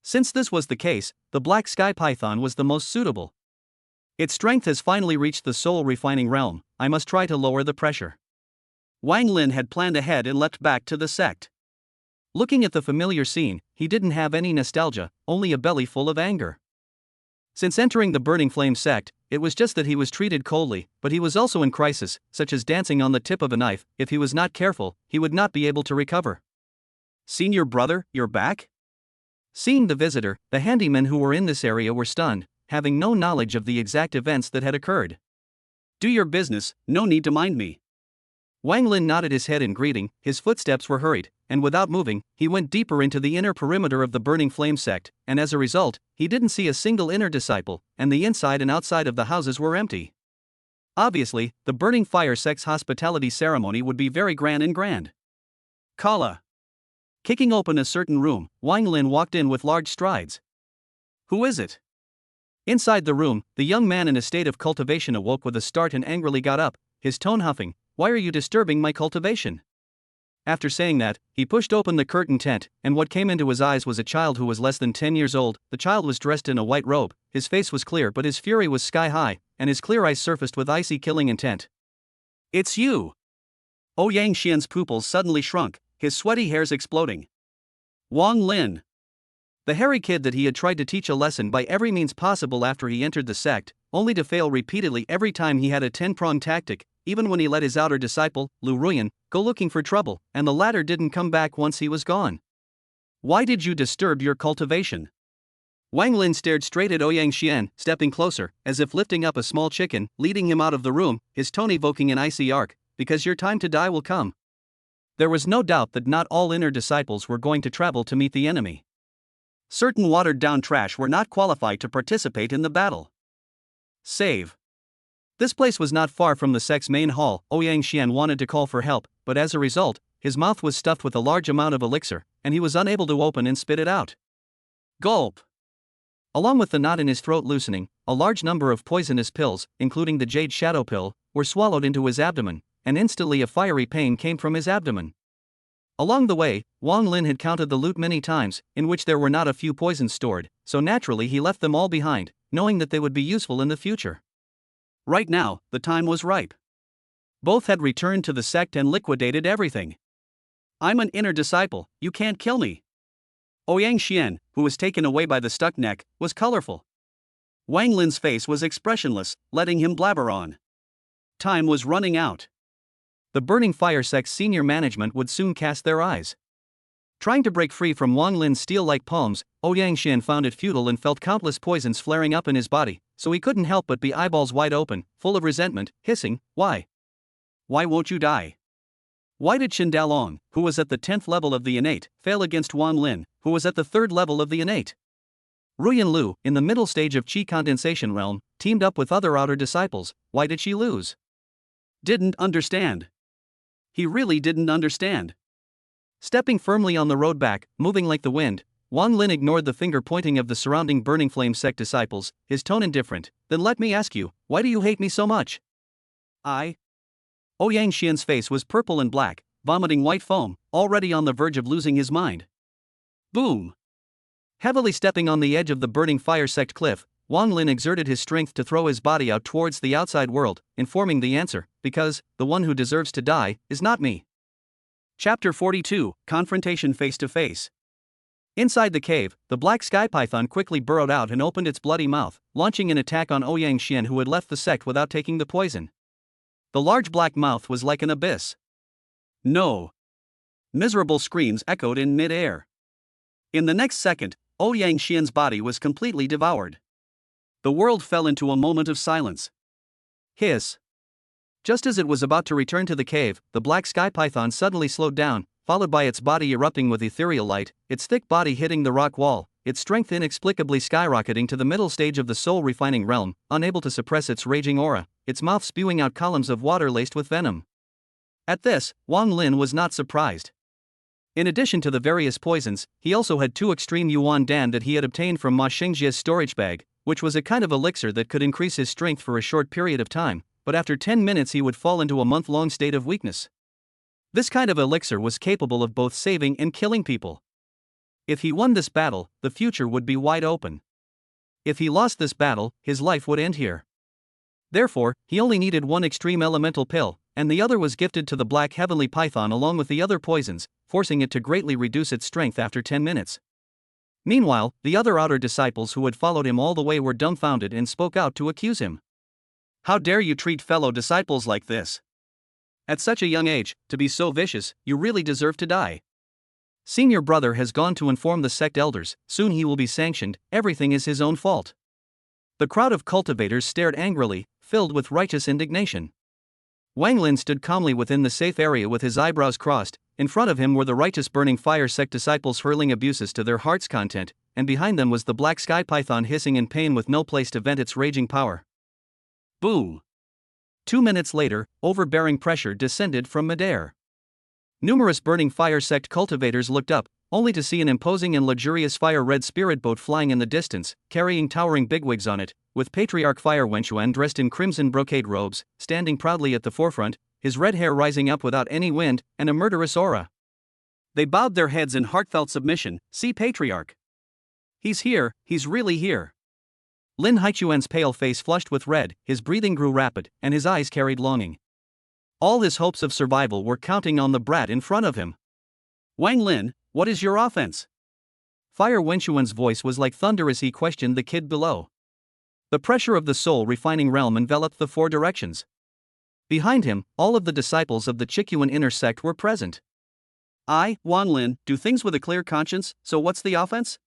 Since this was the case, the Black Sky Python was the most suitable. Its strength has finally reached the soul refining realm. I must try to lower the pressure. Wang Lin had planned ahead and leapt back to the sect. Looking at the familiar scene, he didn't have any nostalgia, only a belly full of anger. Since entering the Burning Flame sect, it was just that he was treated coldly, but he was also in crisis, such as dancing on the tip of a knife. If he was not careful, he would not be able to recover. "Senior brother, you're back?" Seeing the visitor, the handymen who were in this area were stunned, having no knowledge of the exact events that had occurred. "Do your business, no need to mind me." Wang Lin nodded his head in greeting. His footsteps were hurried, and without moving, he went deeper into the inner perimeter of the Burning Flame sect, and as a result, he didn't see a single inner disciple, and the inside and outside of the houses were empty. Obviously, the Burning Fire sect's hospitality ceremony would be very grand. Kala. Kicking open a certain room, Wang Lin walked in with large strides. "Who is it?" Inside the room, the young man in a state of cultivation awoke with a start and angrily got up, his tone huffing. "Why are you disturbing my cultivation?" After saying that, he pushed open the curtain tent, and what came into his eyes was a child who was less than 10 years old. The child was dressed in a white robe, his face was clear but his fury was sky high, and his clear eyes surfaced with icy killing intent. "It's you!" Ouyang Xian's pupils suddenly shrunk, his sweaty hairs exploding. Wang Lin. The hairy kid that he had tried to teach a lesson by every means possible after he entered the sect, only to fail repeatedly every time he had a 10-pronged tactic, even when he let his outer disciple, Lu Ruyan, go looking for trouble, and the latter didn't come back once he was gone. "Why did you disturb your cultivation?" Wang Lin stared straight at Ouyang Xian, stepping closer, as if lifting up a small chicken, leading him out of the room, his tone evoking an icy arc. "Because your time to die will come." There was no doubt that not all inner disciples were going to travel to meet the enemy. Certain watered-down trash were not qualified to participate in the battle. Save. This place was not far from the sect's main hall. Ouyang Xian wanted to call for help, but as a result, his mouth was stuffed with a large amount of elixir, and he was unable to open and spit it out. Gulp. Along with the knot in his throat loosening, a large number of poisonous pills, including the Jade Shadow Pill, were swallowed into his abdomen, and instantly a fiery pain came from his abdomen. Along the way, Wang Lin had counted the loot many times, in which there were not a few poisons stored, so naturally he left them all behind, knowing that they would be useful in the future. Right now, the time was ripe. Both had returned to the sect and liquidated everything. "I'm an inner disciple, you can't kill me." Ouyang Xian, who was taken away by the stuck neck, was colorful. Wang Lin's face was expressionless, letting him blabber on. Time was running out. The Burning Fire sect's senior management would soon cast their eyes. Trying to break free from Wang Lin's steel-like palms, Ouyang Xian found it futile and felt countless poisons flaring up in his body, so he couldn't help but be eyeballs wide open, full of resentment, hissing, "Why? Why won't you die?" Why did Chen Dalong, who was at the 10th level of the Innate, fail against Wang Lin, who was at the 3rd level of the Innate? Ruyan Lu, in the middle stage of Qi Condensation realm, teamed up with other outer disciples. Why did she lose? Didn't understand. He really didn't understand. Stepping firmly on the road back, moving like the wind, Wang Lin ignored the finger-pointing of the surrounding Burning Flame sect disciples, his tone indifferent. "Then let me ask you, why do you hate me so much?" Ouyang Xian's face was purple and black, vomiting white foam, already on the verge of losing his mind. Boom! Heavily stepping on the edge of the Burning Fire sect cliff, Wang Lin exerted his strength to throw his body out towards the outside world, informing the answer, "Because, the one who deserves to die, is not me." Chapter 42, Confrontation Face to Face. Inside the cave, the black sky python quickly burrowed out and opened its bloody mouth, launching an attack on Ouyang Xian, who had left the sect without taking the poison. The large black mouth was like an abyss. "No!" Miserable screams echoed in mid-air. In the next second, Ouyang Xian's body was completely devoured. The world fell into a moment of silence. Hiss. Just as it was about to return to the cave, the black sky python suddenly slowed down, followed by its body erupting with ethereal light, its thick body hitting the rock wall, its strength inexplicably skyrocketing to the middle stage of the soul-refining realm, unable to suppress its raging aura, its mouth spewing out columns of water laced with venom. At this, Wang Lin was not surprised. In addition to the various poisons, he also had 2 extreme yuan dan that he had obtained from Ma Xingjie's storage bag, which was a kind of elixir that could increase his strength for a short period of time, but after 10 minutes he would fall into a month-long state of weakness. This kind of elixir was capable of both saving and killing people. If he won this battle, the future would be wide open. If he lost this battle, his life would end here. Therefore, he only needed 1 extreme elemental pill, and the other was gifted to the black heavenly python along with the other poisons, forcing it to greatly reduce its strength after 10 minutes. Meanwhile, the other outer disciples who had followed him all the way were dumbfounded and spoke out to accuse him. How dare you treat fellow disciples like this? At such a young age, to be so vicious, you really deserve to die. Senior brother has gone to inform the sect elders, soon he will be sanctioned, everything is his own fault. The crowd of cultivators stared angrily, filled with righteous indignation. Wang Lin stood calmly within the safe area with his eyebrows crossed. In front of him were the righteous burning fire sect disciples hurling abuses to their heart's content, and behind them was the black sky python hissing in pain with no place to vent its raging power. Boom! 2 minutes later, overbearing pressure descended from midair. Numerous burning fire sect cultivators looked up, only to see an imposing and luxurious fire-red spirit boat flying in the distance, carrying towering bigwigs on it, with Patriarch Fire Wenchuan dressed in crimson brocade robes, standing proudly at the forefront, his red hair rising up without any wind, and a murderous aura. They bowed their heads in heartfelt submission. See Patriarch. He's here, he's really here. Lin Haichuan's pale face flushed with red, his breathing grew rapid, and his eyes carried longing. All his hopes of survival were counting on the brat in front of him. Wang Lin, what is your offense? Fire Wenchuan's voice was like thunder as he questioned the kid below. The pressure of the soul-refining realm enveloped the 4 directions. Behind him, all of the disciples of the Qiyuan inner sect were present. I, Wang Lin, do things with a clear conscience, so what's the offense?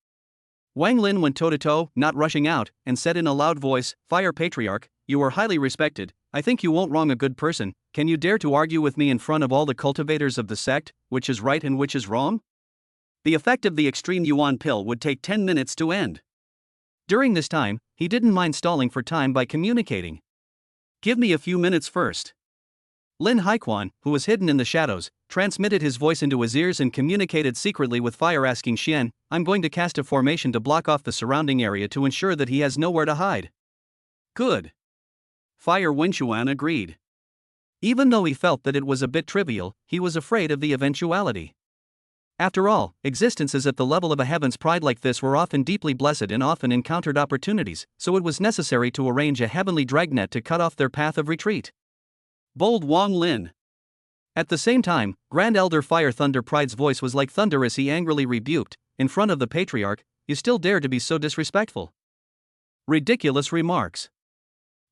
Wang Lin went toe-to-toe, not rushing out, and said in a loud voice, Fire Patriarch, you are highly respected, I think you won't wrong a good person, can you dare to argue with me in front of all the cultivators of the sect, which is right and which is wrong? The effect of the extreme yuan pill would take 10 minutes to end. During this time, he didn't mind stalling for time by communicating. Give me a few minutes first. Lin Haiquan, who was hidden in the shadows, transmitted his voice into his ears and communicated secretly with Fire asking Xian, I'm going to cast a formation to block off the surrounding area to ensure that he has nowhere to hide. Good. Fire Wenchuan agreed. Even though he felt that it was a bit trivial, he was afraid of the eventuality. After all, existences at the level of a heaven's pride like this were often deeply blessed and often encountered opportunities, so it was necessary to arrange a heavenly dragnet to cut off their path of retreat. Bold Wang Lin. At the same time, Grand Elder Fire Thunder Pride's voice was like thunder as he angrily rebuked, in front of the Patriarch, you still dare to be so disrespectful. Ridiculous remarks.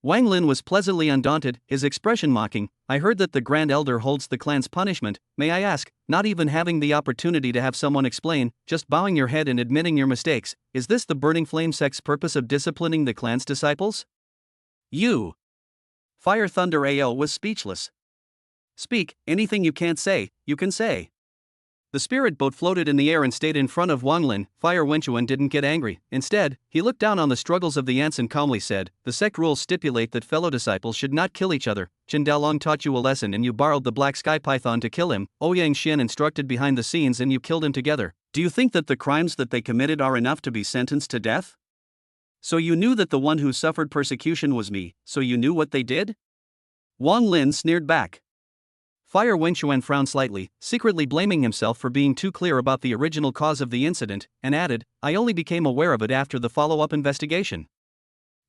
Wang Lin was pleasantly undaunted, his expression mocking, I heard that the Grand Elder holds the clan's punishment, may I ask, not even having the opportunity to have someone explain, just bowing your head and admitting your mistakes, is this the Burning Flame sect's purpose of disciplining the clan's disciples? You. Fire Thunder AO was speechless. Speak, anything you can't say, you can say. The spirit boat floated in the air and stayed in front of Wang Lin. Fire Wenchuan didn't get angry. Instead, he looked down on the struggles of the ants and calmly said, the sect rules stipulate that fellow disciples should not kill each other. Chen Dalong taught you a lesson and you borrowed the black sky python to kill him. Ouyang Xian instructed behind the scenes and you killed him together. Do you think that the crimes that they committed are enough to be sentenced to death? So you knew that the one who suffered persecution was me, so you knew what they did? Wang Lin sneered back. Fire Wenchuan frowned slightly, secretly blaming himself for being too clear about the original cause of the incident, and added, I only became aware of it after the follow-up investigation.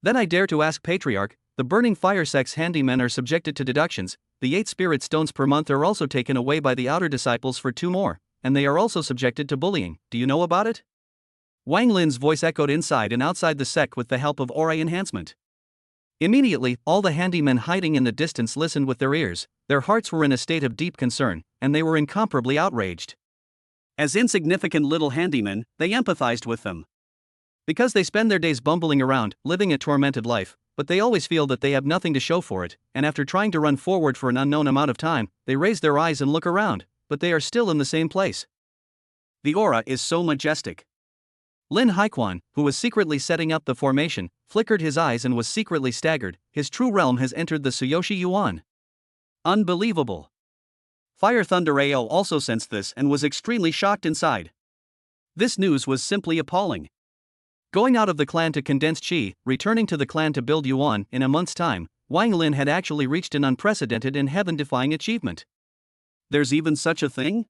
Then I dare to ask Patriarch, the Burning Fire sect's handymen are subjected to deductions, the 8 spirit stones per month are also taken away by the outer disciples for 2 more, and they are also subjected to bullying, do you know about it? Wang Lin's voice echoed inside and outside the sect with the help of aura enhancement. Immediately, all the handymen hiding in the distance listened with their ears, their hearts were in a state of deep concern, and they were incomparably outraged. As insignificant little handymen, they empathized with them. Because they spend their days bumbling around, living a tormented life, but they always feel that they have nothing to show for it, and after trying to run forward for an unknown amount of time, they raise their eyes and look around, but they are still in the same place. The aura is so majestic. Lin Haiquan, who was secretly setting up the formation, flickered his eyes and was secretly staggered. His true realm has entered the Tsuyoshi Yuan. Unbelievable. Fire Thunder AO also sensed this and was extremely shocked inside. This news was simply appalling. Going out of the clan to condense Qi, returning to the clan to build Yuan in a month's time, Wang Lin had actually reached an unprecedented and heaven-defying achievement. There's even such a thing?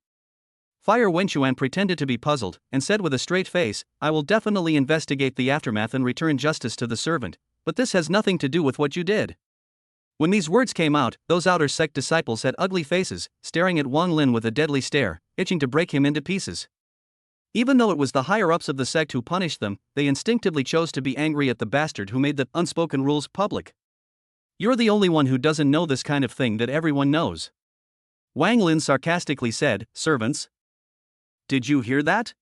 Fire Wenchuan pretended to be puzzled and said with a straight face, I will definitely investigate the aftermath and return justice to the servant, but this has nothing to do with what you did. When these words came out, those outer sect disciples had ugly faces, staring at Wang Lin with a deadly stare, itching to break him into pieces. Even though it was the higher-ups of the sect who punished them, they instinctively chose to be angry at the bastard who made the unspoken rules public. You're the only one who doesn't know this kind of thing that everyone knows. Wang Lin sarcastically said, servants? Did you hear that?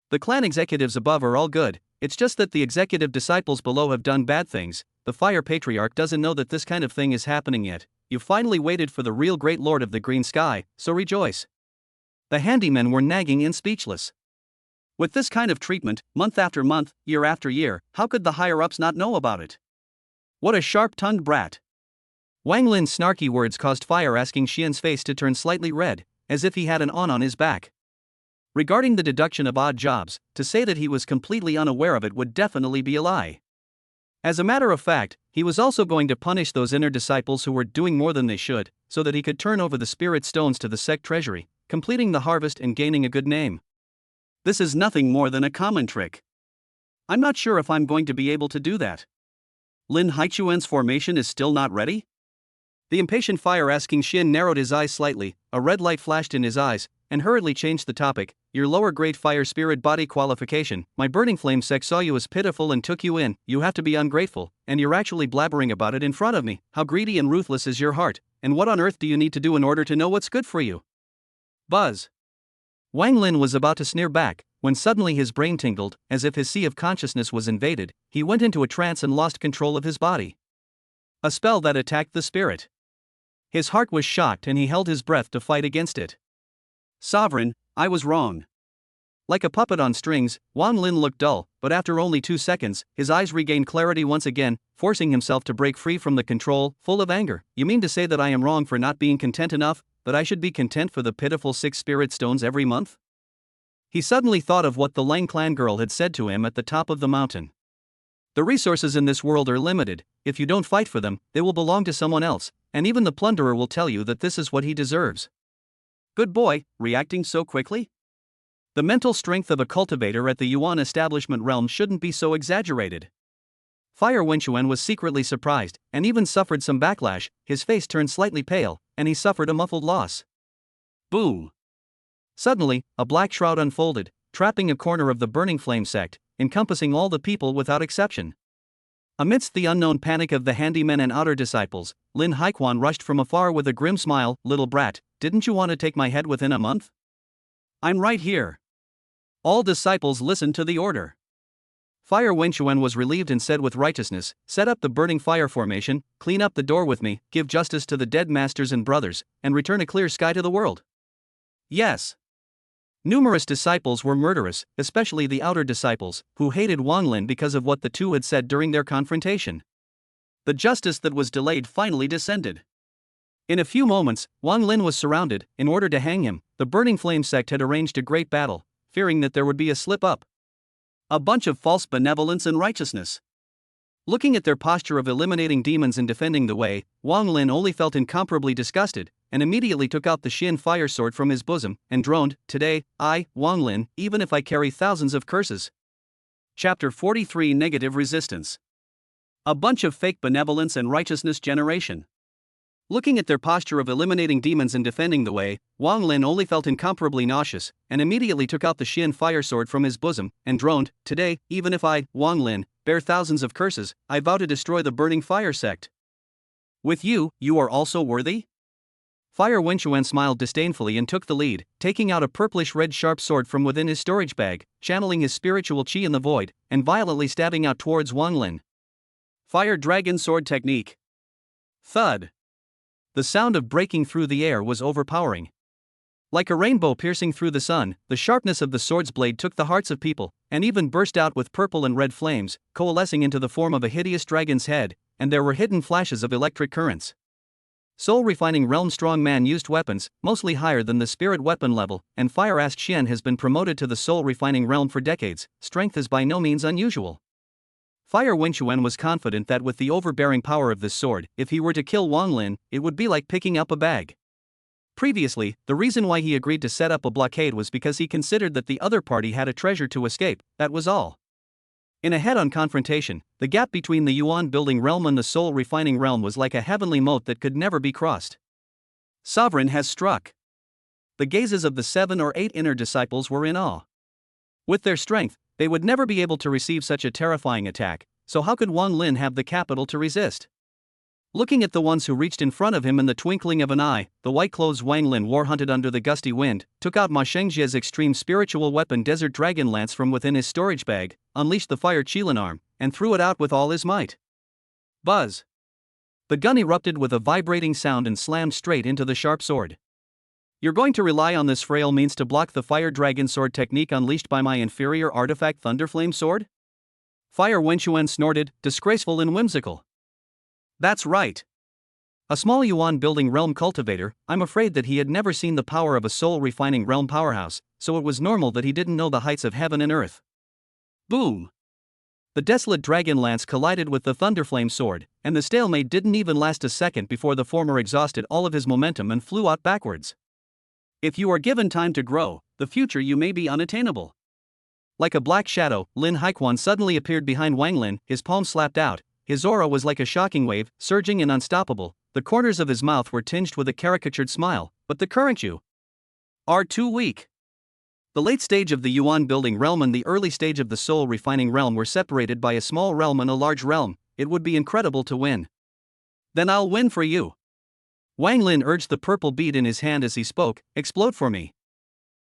The clan executives above are all good, it's just that the executive disciples below have done bad things. The Fire Patriarch doesn't know that this kind of thing is happening yet. You finally waited for the real Great Lord of the Green Sky, so rejoice. The handymen were nagging and speechless. With this kind of treatment, month after month, year after year, how could the higher-ups not know about it? What a sharp-tongued brat. Wang Lin's snarky words caused Fire Asking Xian's face to turn slightly red, as if he had an on his back. Regarding the deduction of odd jobs, to say that he was completely unaware of it would definitely be a lie. As a matter of fact, he was also going to punish those inner disciples who were doing more than they should, so that he could turn over the spirit stones to the sect treasury, completing the harvest and gaining a good name. This is nothing more than a common trick. I'm not sure if I'm going to be able to do that. Lin Haichuan's formation is still not ready? The impatient Fire Asking Xian narrowed his eyes slightly, a red light flashed in his eyes, and hurriedly changed the topic. Your lower grade fire spirit body qualification, my burning flame sect saw you as pitiful and took you in, you have to be ungrateful, and you're actually blabbering about it in front of me. How greedy and ruthless is your heart, and what on earth do you need to do in order to know what's good for you? Buzz. Wang Lin was about to sneer back, when suddenly his brain tingled, as if his sea of consciousness was invaded. He went into a trance and lost control of his body. A spell that attacked the spirit. His heart was shocked and he held his breath to fight against it. Sovereign, I was wrong. Like a puppet on strings, Wang Lin looked dull, but after only 2 seconds, his eyes regained clarity once again, forcing himself to break free from the control, full of anger. You mean to say that I am wrong for not being content enough, that I should be content for the pitiful 6 spirit stones every month? He suddenly thought of what the Lang clan girl had said to him at the top of the mountain. The resources in this world are limited, if you don't fight for them, they will belong to someone else, and even the plunderer will tell you that this is what he deserves. Good boy, reacting so quickly? The mental strength of a cultivator at the Yuan establishment realm shouldn't be so exaggerated. Fire Wenchuan was secretly surprised, and even suffered some backlash. His face turned slightly pale, and he suffered a muffled loss. Boom! Suddenly, a black shroud unfolded, trapping a corner of the burning flame sect, encompassing all the people without exception. Amidst the unknown panic of the handymen and outer disciples, Lin Haiquan rushed from afar with a grim smile. Little brat, didn't you want to take my head within a month? I'm right here. All disciples listened to the order. Fire Wenchuan was relieved and said with righteousness, set up the burning fire formation, clean up the door with me, give justice to the dead masters and brothers, and return a clear sky to the world. Yes. Numerous disciples were murderous, especially the outer disciples, who hated Wang Lin because of what the two had said during their confrontation. The justice that was delayed finally descended. In a few moments, Wang Lin was surrounded. In order to hang him, the Burning Flame sect had arranged a great battle, fearing that there would be a slip-up. A bunch of false benevolence and righteousness. Looking at their posture of eliminating demons and defending the way, Wang Lin only felt incomparably disgusted, and immediately took out the Xin fire sword from his bosom, and droned, today, I, Wang Lin, even if I carry thousands of curses. Chapter 43 Negative Resistance. A bunch of fake benevolence and righteousness generation. Looking at their posture of eliminating demons and defending the way, Wang Lin only felt incomparably nauseous, and immediately took out the Xin fire sword from his bosom, and droned, today, even if I, Wang Lin, bear thousands of curses, I vow to destroy the burning fire sect. With you, you are also worthy? Fire Wenquan smiled disdainfully and took the lead, taking out a purplish-red sharp sword from within his storage bag, channeling his spiritual qi in the void, and violently stabbing out towards Wang Lin. Fire Dragon Sword Technique. Thud. The sound of breaking through the air was overpowering. Like a rainbow piercing through the sun, the sharpness of the sword's blade took the hearts of people, and even burst out with purple and red flames, coalescing into the form of a hideous dragon's head, and there were hidden flashes of electric currents. Soul-refining realm strongman used weapons, mostly higher than the spirit weapon level, and Fire-ass Chen has been promoted to the soul-refining realm for decades. Strength is by no means unusual. Fire Wenquan was confident that with the overbearing power of this sword, if he were to kill Wang Lin, it would be like picking up a bag. Previously, the reason why he agreed to set up a blockade was because he considered that the other party had a treasure to escape, that was all. In a head-on confrontation, the gap between the yuan-building realm and the soul-refining realm was like a heavenly moat that could never be crossed. Sovereign has struck. The gazes of the 7 or 8 inner disciples were in awe. With their strength, they would never be able to receive such a terrifying attack, so how could Wang Lin have the capital to resist? Looking at the ones who reached in front of him in the twinkling of an eye, the white clothes Wang Lin wore hunted under the gusty wind, took out Ma Shengjia's extreme spiritual weapon Desert Dragon Lance from within his storage bag, unleashed the Fire Qilin arm, and threw it out with all his might. Buzz! The gun erupted with a vibrating sound and slammed straight into the sharp sword. You're going to rely on this frail means to block the Fire Dragon Sword technique unleashed by my inferior artifact Thunderflame Sword? Fire Wenquan snorted, disgraceful and whimsical. That's right. A small yuan-building realm cultivator, I'm afraid that he had never seen the power of a soul-refining realm powerhouse, so it was normal that he didn't know the heights of heaven and earth. Boom! The desolate dragon lance collided with the thunderflame sword, and the stalemate didn't even last a second before the former exhausted all of his momentum and flew out backwards. If you are given time to grow, the future you may be unattainable. Like a black shadow, Lin Haiquan suddenly appeared behind Wang Lin, his palm slapped out. His aura was like a shocking wave, surging and unstoppable. The corners of his mouth were tinged with a caricatured smile, but the current you are too weak. The late stage of the yuan-building realm and the early stage of the soul-refining realm were separated by a small realm and a large realm. It would be incredible to win. Then I'll win for you. Wang Lin urged the purple bead in his hand as he spoke, explode for me.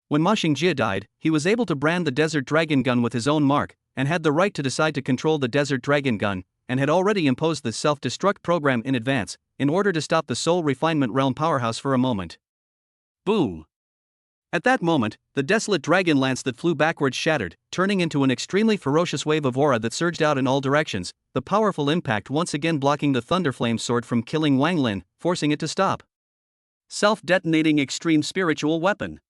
When Ma Xingjie died, he was able to brand the Desert Dragon Gun with his own mark, and had the right to decide to control the Desert Dragon Gun, and had already imposed the self-destruct program in advance, in order to stop the soul refinement realm powerhouse for a moment. Boom! At that moment, the desolate dragon lance that flew backwards shattered, turning into an extremely ferocious wave of aura that surged out in all directions, the powerful impact once again blocking the Thunderflame sword from killing Wang Lin, forcing it to stop. Self-detonating extreme spiritual weapon.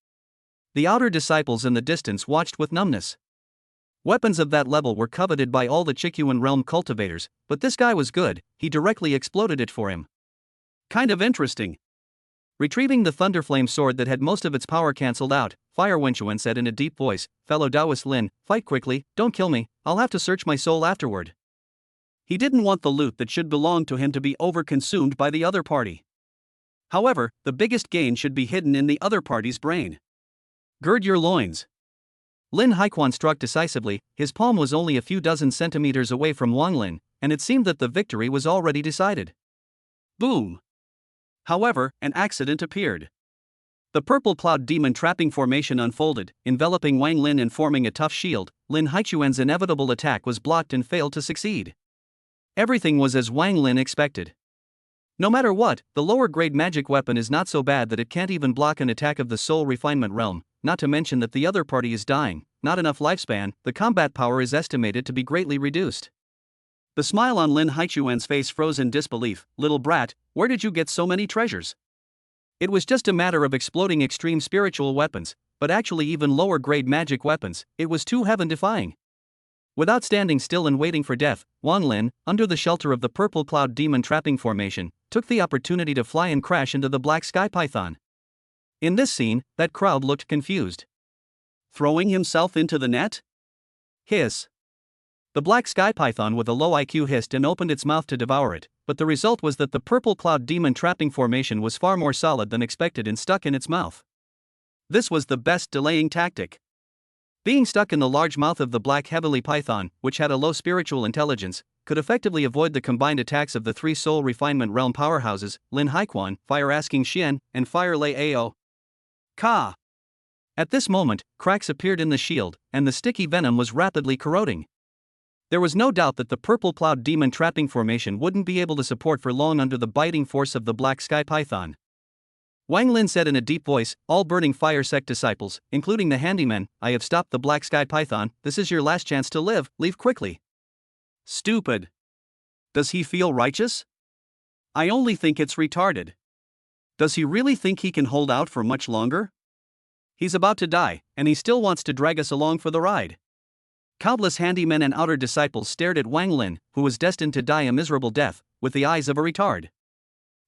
The outer disciples in the distance watched with numbness. Weapons of that level were coveted by all the Qiyuan realm cultivators, but this guy was good, he directly exploded it for him. Kind of interesting. Retrieving the Thunderflame sword that had most of its power cancelled out, Fire Wenquan said in a deep voice, "Fellow Taoist Lin, fight quickly, don't kill me, I'll have to search my soul afterward." He didn't want the loot that should belong to him to be overconsumed by the other party. However, the biggest gain should be hidden in the other party's brain. Gird your loins. Lin Haiquan struck decisively. His palm was only a few dozen centimeters away from Wang Lin, and it seemed that the victory was already decided. Boom! However, an accident appeared. The purple cloud demon trapping formation unfolded, enveloping Wang Lin and forming a tough shield. Lin Haiquan's inevitable attack was blocked and failed to succeed. Everything was as Wang Lin expected. No matter what, the lower-grade magic weapon is not so bad that it can't even block an attack of the soul refinement realm, not to mention that the other party is dying, not enough lifespan, the combat power is estimated to be greatly reduced. The smile on Lin Haiquan's face froze in disbelief. Little brat, where did you get so many treasures? It was just a matter of exploding extreme spiritual weapons, but actually even lower-grade magic weapons, it was too heaven-defying. Without standing still and waiting for death, Wang Lin, under the shelter of the purple cloud demon trapping formation, took the opportunity to fly and crash into the black sky python. In this scene, that crowd looked confused. Throwing himself into the net? Hiss. The black sky python with a low IQ hissed and opened its mouth to devour it, but the result was that the purple cloud demon trapping formation was far more solid than expected and stuck in its mouth. This was the best delaying tactic. Being stuck in the large mouth of the black heavily python, which had a low spiritual intelligence, could effectively avoid the combined attacks of the three soul refinement realm powerhouses, Lin Haiquan, Fire Asking Xian, and Fire Lei Ao. Ka! At this moment, cracks appeared in the shield, and the sticky venom was rapidly corroding. There was no doubt that the purple plowed demon trapping formation wouldn't be able to support for long under the biting force of the black sky python. Wang Lin said in a deep voice, "All burning fire sect disciples, including the handymen, I have stopped the black sky python. This is your last chance to live, leave quickly." Stupid. Does he feel righteous? I only think it's retarded. Does he really think he can hold out for much longer? He's about to die, and he still wants to drag us along for the ride. Countless handymen and outer disciples stared at Wang Lin, who was destined to die a miserable death, with the eyes of a retard.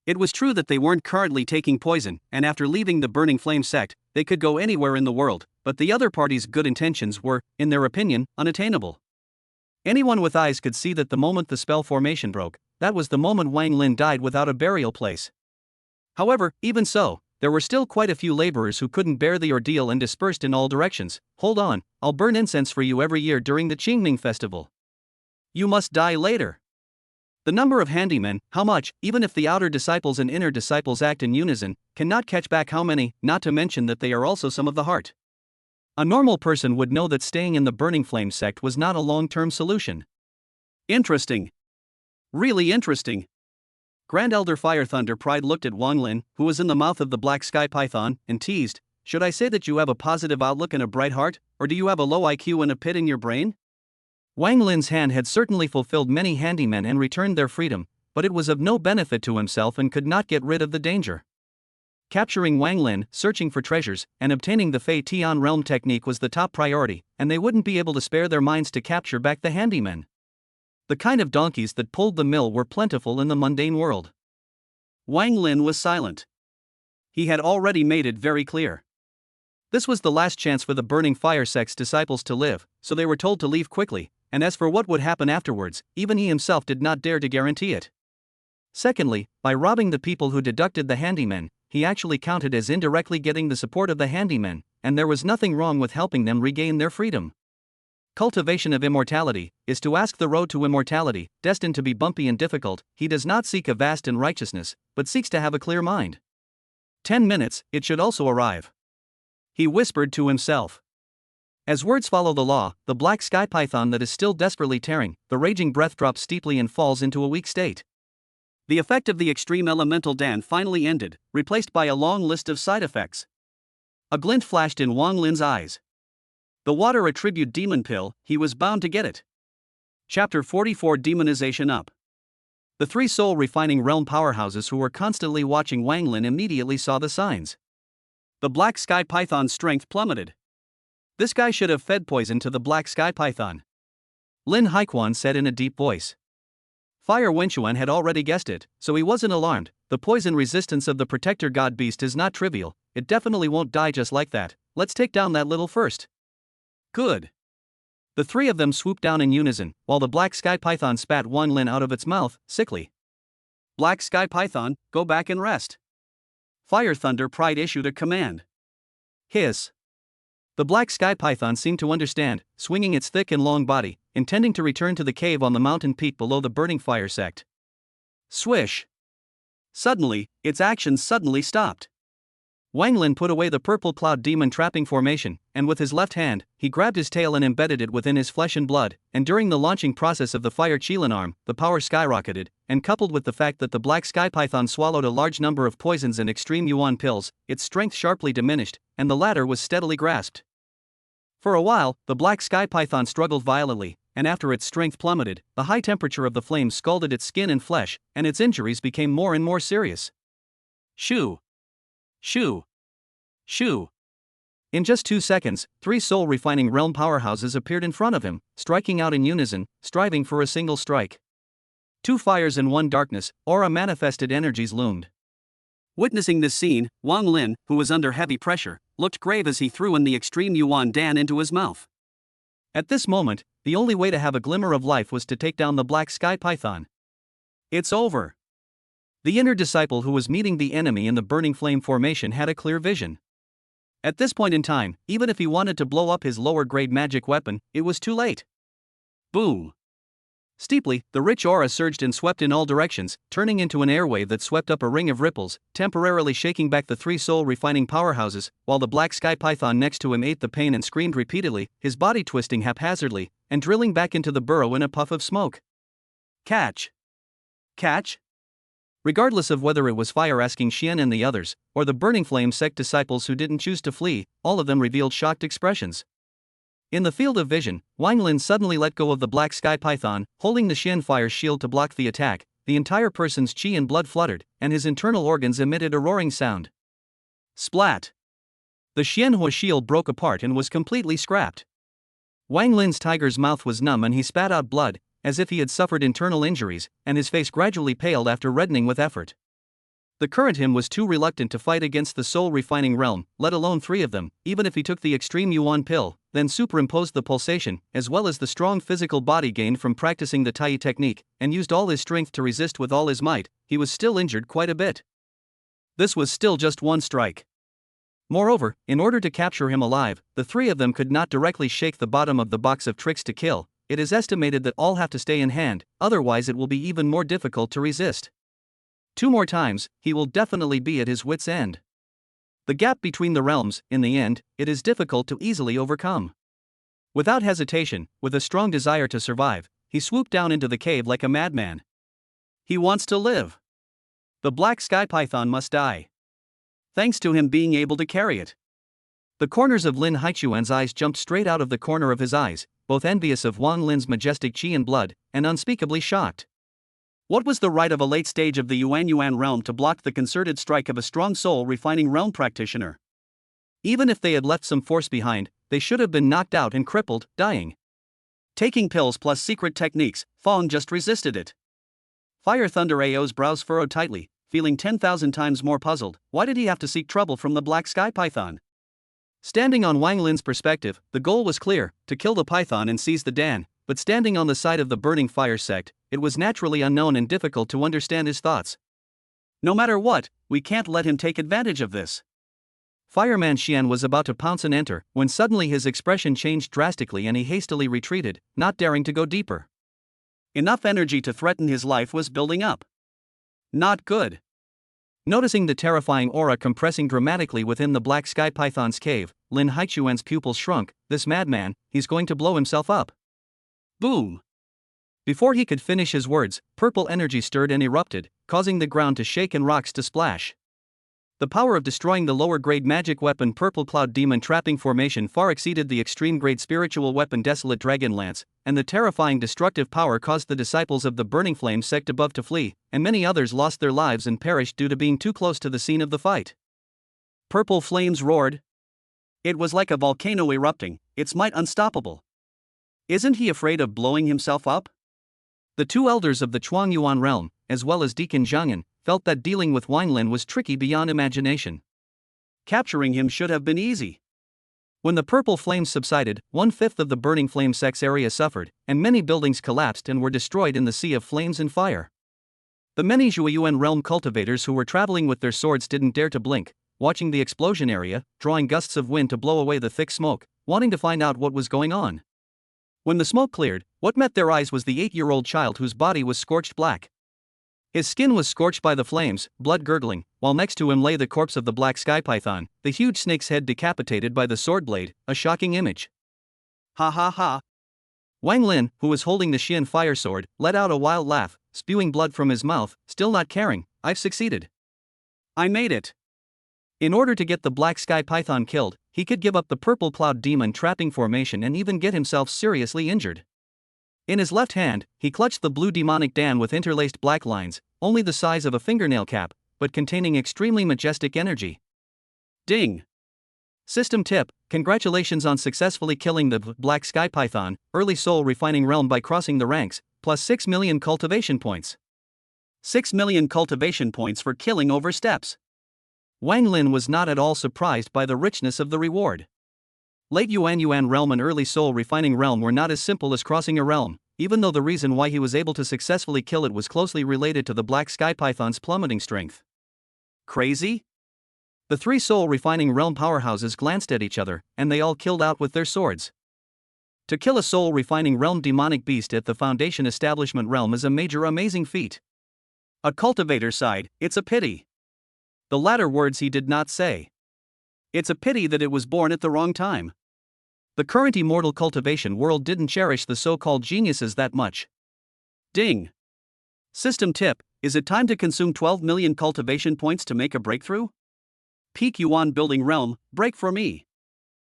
It was true that they weren't currently taking poison, and after leaving the Burning Flame sect, they could go anywhere in the world, but the other party's good intentions were, in their opinion, unattainable. Anyone with eyes could see that the moment the spell formation broke, that was the moment Wang Lin died without a burial place. However, even so, there were still quite a few laborers who couldn't bear the ordeal and dispersed in all directions. Hold on, I'll burn incense for you every year during the Qingming festival. You must die later. The number of handymen, how much, even if the outer disciples and inner disciples act in unison, cannot catch back how many, not to mention that they are also some of the heart. A normal person would know that staying in the Burning Flame sect was not a long-term solution. Interesting. Really interesting. Grand Elder Fire Thunder Pride looked at Wang Lin, who was in the mouth of the black sky python, and teased, "Should I say that you have a positive outlook and a bright heart, or do you have a low IQ and a pit in your brain?" Wang Lin's hand had certainly fulfilled many handymen and returned their freedom, but it was of no benefit to himself and could not get rid of the danger. Capturing Wang Lin, searching for treasures, and obtaining the Fei Tian realm technique was the top priority, and they wouldn't be able to spare their minds to capture back the handymen. The kind of donkeys that pulled the mill were plentiful in the mundane world. Wang Lin was silent. He had already made it very clear. This was the last chance for the Burning Fire sect's disciples to live, so they were told to leave quickly, and as for what would happen afterwards, even he himself did not dare to guarantee it. Secondly, by robbing the people who deducted the handymen, he actually counted as indirectly getting the support of the handymen, and there was nothing wrong with helping them regain their freedom. Cultivation of immortality is to ask the road to immortality, destined to be bumpy and difficult. He does not seek a vast in righteousness, but seeks to have a clear mind. 10 minutes, it should also arrive. He whispered to himself. As words follow the law, the black sky python that is still desperately tearing, the raging breath drops steeply and falls into a weak state. The effect of the extreme elemental Dan finally ended, replaced by a long list of side effects. A glint flashed in Wang Lin's eyes. The water attribute demon pill, he was bound to get it. Chapter 44 Demonization Up. The three soul refining realm powerhouses who were constantly watching Wang Lin immediately saw the signs. The black sky python's strength plummeted. This guy should have fed poison to the black sky python. Lin Haiquan said in a deep voice. Fire Wenquan had already guessed it, so he wasn't alarmed. The poison resistance of the protector god beast is not trivial, it definitely won't die just like that. Let's take down that little first. Good. The three of them swooped down in unison, while the black sky python spat Wang Lin out of its mouth, sickly. Black sky python, go back and rest. Fire Thunder Pride issued a command. Hiss. The black sky python seemed to understand, swinging its thick and long body, intending to return to the cave on the mountain peak below the burning fire sect. Swish. Suddenly, its actions suddenly stopped. Wang Lin put away the purple cloud demon trapping formation, and with his left hand, he grabbed his tail and embedded it within his flesh and blood, and during the launching process of the fire Qilin arm, the power skyrocketed, and coupled with the fact that the black sky python swallowed a large number of poisons and extreme yuan pills, its strength sharply diminished, and the latter was steadily grasped. For a while, the black sky python struggled violently, and after its strength plummeted, the high temperature of the flame scalded its skin and flesh, and its injuries became more and more serious. Shoo! Shoo! Shoo! In just 2 seconds, 3 soul-refining realm powerhouses appeared in front of him, striking out in unison, striving for a single strike. 2 fires and 1 darkness, aura-manifested energies loomed. Witnessing this scene, Wang Lin, who was under heavy pressure, looked grave as he threw in the extreme Yuan Dan into his mouth. At this moment, the only way to have a glimmer of life was to take down the black sky python. It's over. The inner disciple who was meeting the enemy in the burning flame formation had a clear vision. At this point in time, even if he wanted to blow up his lower-grade magic weapon, it was too late. Boom! Steeply, the rich aura surged and swept in all directions, turning into an airwave that swept up a ring of ripples, temporarily shaking back the three soul-refining powerhouses, while the black sky python next to him ate the pain and screamed repeatedly, his body twisting haphazardly, and drilling back into the burrow in a puff of smoke. Catch! Catch! Regardless of whether it was Fire asking Xian and the others, or the Burning Flame sect disciples who didn't choose to flee, all of them revealed shocked expressions. In the field of vision, Wang Lin suddenly let go of the black sky python, holding the Xian fire shield to block the attack. The entire person's qi and blood fluttered, and his internal organs emitted a roaring sound. Splat! The Xianhua shield broke apart and was completely scrapped. Wang Lin's tiger's mouth was numb and he spat out blood, as if he had suffered internal injuries, and his face gradually paled after reddening with effort. The current him was too reluctant to fight against the soul-refining realm, let alone three of them, even if he took the extreme Yuan pill, then superimposed the pulsation, as well as the strong physical body gained from practicing the Tai technique, and used all his strength to resist with all his might, he was still injured quite a bit. This was still just one strike. Moreover, in order to capture him alive, the three of them could not directly shake the bottom of the box of tricks to kill. It is estimated that all have to stay in hand, otherwise it will be even more difficult to resist. 2 more times, he will definitely be at his wit's end. The gap between the realms, in the end, it is difficult to easily overcome. Without hesitation, with a strong desire to survive, he swooped down into the cave like a madman. He wants to live. The black sky python must die. Thanks to him being able to carry it. The corners of Lin Haichuan's eyes jumped straight out of the corner of his eyes, both envious of Wang Lin's majestic qi and blood, and unspeakably shocked. What was the right of a late stage of the Yuan realm to block the concerted strike of a strong soul-refining realm practitioner? Even if they had left some force behind, they should have been knocked out and crippled, dying. Taking pills plus secret techniques, Fong just resisted it. Fire Thunder Ao's brows furrowed tightly, feeling 10,000 times more puzzled. Why did he have to seek trouble from the black sky python? Standing on Wang Lin's perspective, the goal was clear, to kill the python and seize the Dan, but standing on the side of the burning fire sect, it was naturally unknown and difficult to understand his thoughts. No matter what, we can't let him take advantage of this. Fireman Xian was about to pounce and enter, when suddenly his expression changed drastically and he hastily retreated, not daring to go deeper. Enough energy to threaten his life was building up. Not good. Noticing the terrifying aura compressing dramatically within the black sky python's cave, Lin Haichuan's pupils shrunk. This madman, he's going to blow himself up. Boom! Before he could finish his words, purple energy stirred and erupted, causing the ground to shake and rocks to splash. The power of destroying the lower-grade magic weapon Purple Cloud Demon Trapping Formation far exceeded the extreme-grade spiritual weapon Desolate Dragon Lance, and the terrifying destructive power caused the disciples of the Burning Flame sect above to flee, and many others lost their lives and perished due to being too close to the scene of the fight. Purple flames roared. It was like a volcano erupting, its might unstoppable. Isn't he afraid of blowing himself up? The two elders of the Chuangyuan realm, as well as Deacon Zhangyan, felt that dealing with Wang Lin was tricky beyond imagination. Capturing him should have been easy. When the purple flames subsided, 1/5 of the Burning Flame sect's area suffered, and many buildings collapsed and were destroyed in the sea of flames and fire. The many Xuanjian realm cultivators who were traveling with their swords didn't dare to blink, watching the explosion area, drawing gusts of wind to blow away the thick smoke, wanting to find out what was going on. When the smoke cleared, what met their eyes was the 8-year-old child whose body was scorched black. His skin was scorched by the flames, blood gurgling, while next to him lay the corpse of the black sky python, the huge snake's head decapitated by the sword blade, a shocking image. Ha ha ha. Wang Lin, who was holding the Xian fire sword, let out a wild laugh, spewing blood from his mouth, still not caring. I've succeeded. I made it. In order to get the black sky python killed, he could give up the purple cloud demon trapping formation and even get himself seriously injured. In his left hand, he clutched the blue demonic Dan with interlaced black lines, only the size of a fingernail cap, but containing extremely majestic energy. Ding! System tip: congratulations on successfully killing the black sky python, early soul refining realm by crossing the ranks, plus 6 million cultivation points. 6 million cultivation points for killing over steps. Wang Lin was not at all surprised by the richness of the reward. Late Yuan realm and early soul refining realm were not as simple as crossing a realm, even though the reason why he was able to successfully kill it was closely related to the black sky python's plummeting strength. Crazy? The three soul-refining realm powerhouses glanced at each other, and they all killed out with their swords. To kill a soul-refining realm demonic beast at the Foundation Establishment realm is a major amazing feat. A cultivator sighed, "It's a pity." The latter words he did not say. It's a pity that it was born at the wrong time. The current immortal cultivation world didn't cherish the so-called geniuses that much. Ding. System tip, is it time to consume 12 million cultivation points to make a breakthrough? Peak Yuan building realm, break for me.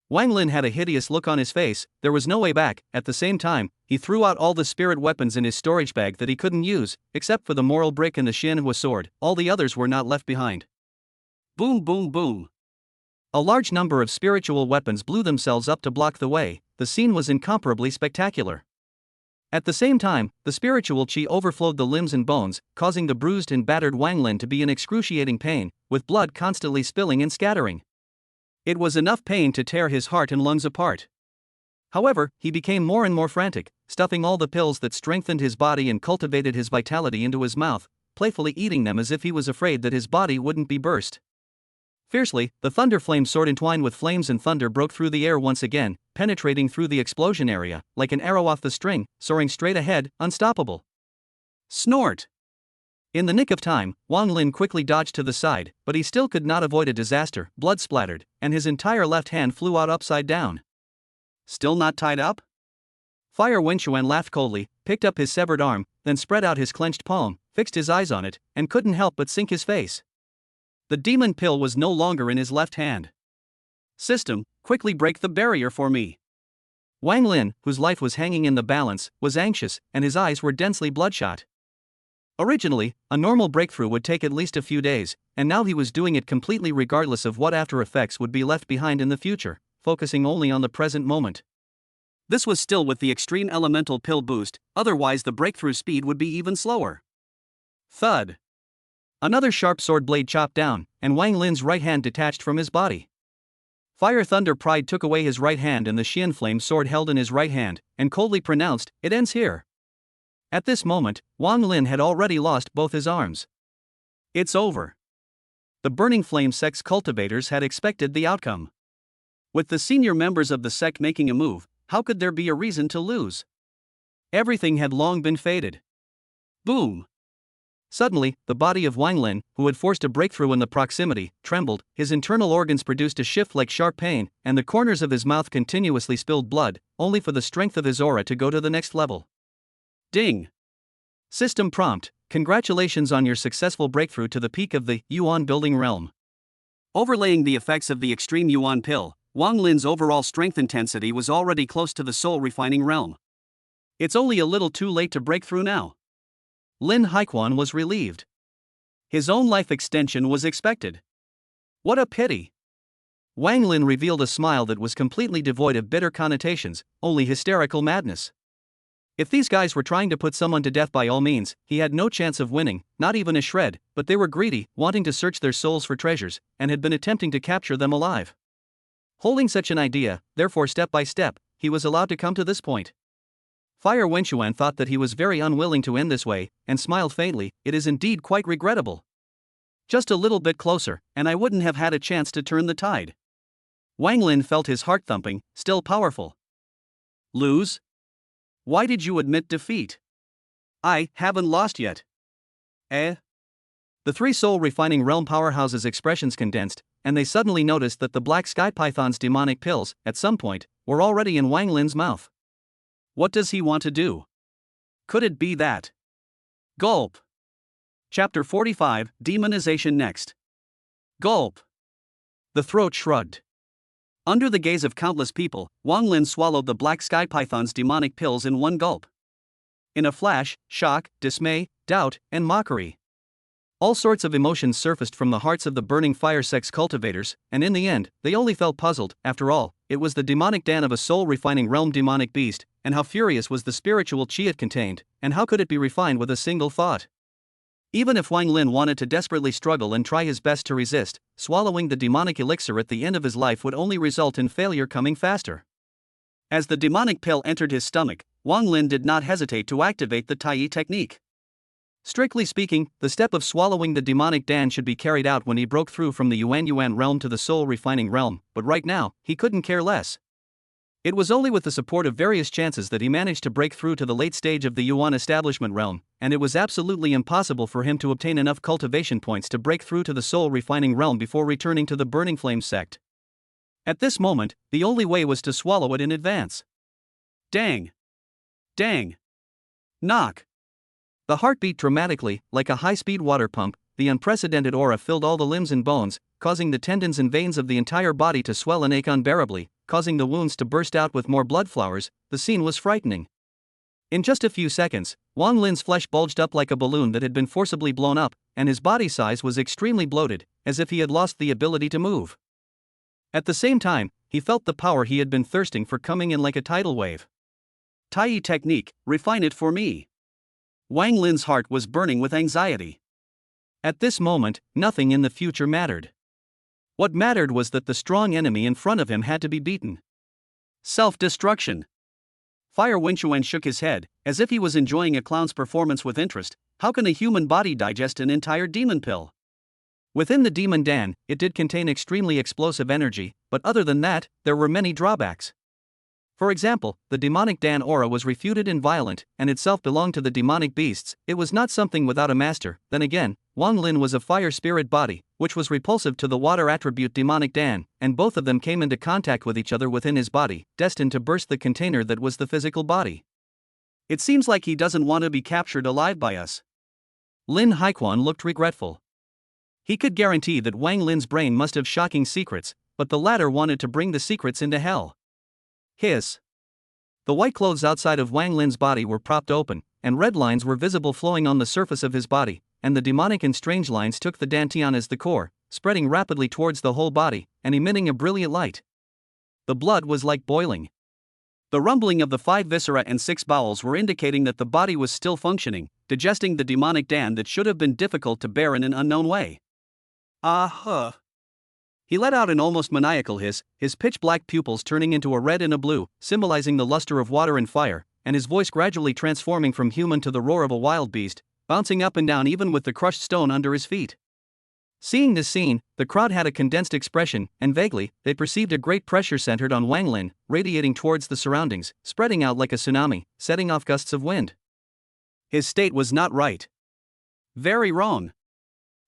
Wang Lin had a hideous look on his face, there was no way back. At the same time, he threw out all the spirit weapons in his storage bag that he couldn't use, except for the moral brick and the Xianhua sword. All the others were not left behind. Boom boom boom. A large number of spiritual weapons blew themselves up to block the way. The scene was incomparably spectacular. At the same time, the spiritual qi overflowed the limbs and bones, causing the bruised and battered Wang Lin to be in excruciating pain, with blood constantly spilling and scattering. It was enough pain to tear his heart and lungs apart. However, he became more and more frantic, stuffing all the pills that strengthened his body and cultivated his vitality into his mouth, playfully eating them as if he was afraid that his body wouldn't be burst. Fiercely, the thunder flame sword entwined with flames and thunder broke through the air once again, penetrating through the explosion area, like an arrow off the string, soaring straight ahead, unstoppable. Snort! In the nick of time, Wang Lin quickly dodged to the side, but he still could not avoid a disaster. Blood splattered, and his entire left hand flew out upside down. Still not tied up? Fire Wenxuan laughed coldly, picked up his severed arm, then spread out his clenched palm, fixed his eyes on it, and couldn't help but sink his face. The demon pill was no longer in his left hand. System, quickly break the barrier for me. Wang Lin, whose life was hanging in the balance, was anxious, and his eyes were densely bloodshot. Originally, a normal breakthrough would take at least a few days, and now he was doing it completely regardless of what after effects would be left behind in the future, focusing only on the present moment. This was still with the extreme elemental pill boost, otherwise the breakthrough speed would be even slower. Thud. Another sharp sword blade chopped down, and Wang Lin's right hand detached from his body. Fire Thunder Pride took away his right hand and the Xian Flame sword held in his right hand, and coldly pronounced, "It ends here." At this moment, Wang Lin had already lost both his arms. It's over. The Burning Flame Sect's cultivators had expected the outcome. With the senior members of the sect making a move, how could there be a reason to lose? Everything had long been fated. Boom! Suddenly, the body of Wang Lin, who had forced a breakthrough in the proximity, trembled, his internal organs produced a shift like sharp pain, and the corners of his mouth continuously spilled blood, only for the strength of his aura to go to the next level. Ding! System prompt, congratulations on your successful breakthrough to the peak of the Yuan building realm. Overlaying the effects of the extreme Yuan pill, Wang Lin's overall strength intensity was already close to the soul refining realm. It's only a little too late to break through now. Lin Haiquan was relieved. His own life extension was expected. What a pity! Wang Lin revealed a smile that was completely devoid of bitter connotations, only hysterical madness. If these guys were trying to put someone to death by all means, he had no chance of winning, not even a shred, but they were greedy, wanting to search their souls for treasures, and had been attempting to capture them alive. Holding such an idea, therefore step by step, he was allowed to come to this point. Fire Wenxuan thought that he was very unwilling to end this way, and smiled faintly, "It is indeed quite regrettable. Just a little bit closer, and I wouldn't have had a chance to turn the tide." Wang Lin felt his heart thumping, still powerful. Lose? Why did you admit defeat? I haven't lost yet. Eh? The three soul-refining realm powerhouses' expressions condensed, and they suddenly noticed that the black sky python's demonic pills, at some point, were already in Wang Lin's mouth. What does he want to do? Could it be that? Gulp. Chapter 45, Demonization next. Gulp. The throat shrugged. Under the gaze of countless people, Wang Lin swallowed the black sky python's demonic pills in one gulp. In a flash, shock, dismay, doubt, and mockery. All sorts of emotions surfaced from the hearts of the burning fire sect's cultivators, and in the end, they only felt puzzled. After all, it was the demonic den of a soul-refining realm demonic beast, and how furious was the spiritual qi it contained, and how could it be refined with a single thought? Even if Wang Lin wanted to desperately struggle and try his best to resist, swallowing the demonic elixir at the end of his life would only result in failure coming faster. As the demonic pill entered his stomach, Wang Lin did not hesitate to activate the Tai technique. Strictly speaking, the step of swallowing the demonic Dan should be carried out when he broke through from the Yuan realm to the soul refining realm, but right now, he couldn't care less. It was only with the support of various chances that he managed to break through to the late stage of the Yuan establishment realm, and it was absolutely impossible for him to obtain enough cultivation points to break through to the soul refining realm before returning to the Burning Flame sect. At this moment, the only way was to swallow it in advance. Dang! Dang! Knock! The heart beat dramatically, like a high-speed water pump. The unprecedented aura filled all the limbs and bones, causing the tendons and veins of the entire body to swell and ache unbearably, causing the wounds to burst out with more blood flowers. The scene was frightening. In just a few seconds, Wang Lin's flesh bulged up like a balloon that had been forcibly blown up, and his body size was extremely bloated, as if he had lost the ability to move. At the same time, he felt the power he had been thirsting for coming in like a tidal wave. Tai technique, refine it for me. Wang Lin's heart was burning with anxiety. At this moment, nothing in the future mattered. What mattered was that the strong enemy in front of him had to be beaten. Self-destruction. Fire Wenchuan shook his head, as if he was enjoying a clown's performance with interest. How can a human body digest an entire demon pill? Within the demon Dan, it did contain extremely explosive energy, but other than that, there were many drawbacks. For example, the demonic Dan aura was refuted and violent, and itself belonged to the demonic beasts. It was not something without a master. Then again, Wang Lin was a fire spirit body, which was repulsive to the water attribute demonic Dan, and both of them came into contact with each other within his body, destined to burst the container that was the physical body. It seems like he doesn't want to be captured alive by us. Lin Haiquan looked regretful. He could guarantee that Wang Lin's brain must have shocking secrets, but the latter wanted to bring the secrets into hell. Hiss. The white clothes outside of Wang Lin's body were propped open, and red lines were visible flowing on the surface of his body, and the demonic and strange lines took the dantian as the core, spreading rapidly towards the whole body, and emitting a brilliant light. The blood was like boiling. The rumbling of the 5 viscera and 6 bowels were indicating that the body was still functioning, digesting the demonic Dan that should have been difficult to bear in an unknown way. Ah-huh. He let out an almost maniacal hiss, his pitch-black pupils turning into a red and a blue, symbolizing the luster of water and fire, and his voice gradually transforming from human to the roar of a wild beast, bouncing up and down even with the crushed stone under his feet. Seeing this scene, the crowd had a condensed expression, and vaguely, they perceived a great pressure centered on Wang Lin, radiating towards the surroundings, spreading out like a tsunami, setting off gusts of wind. His state was not right. Very wrong.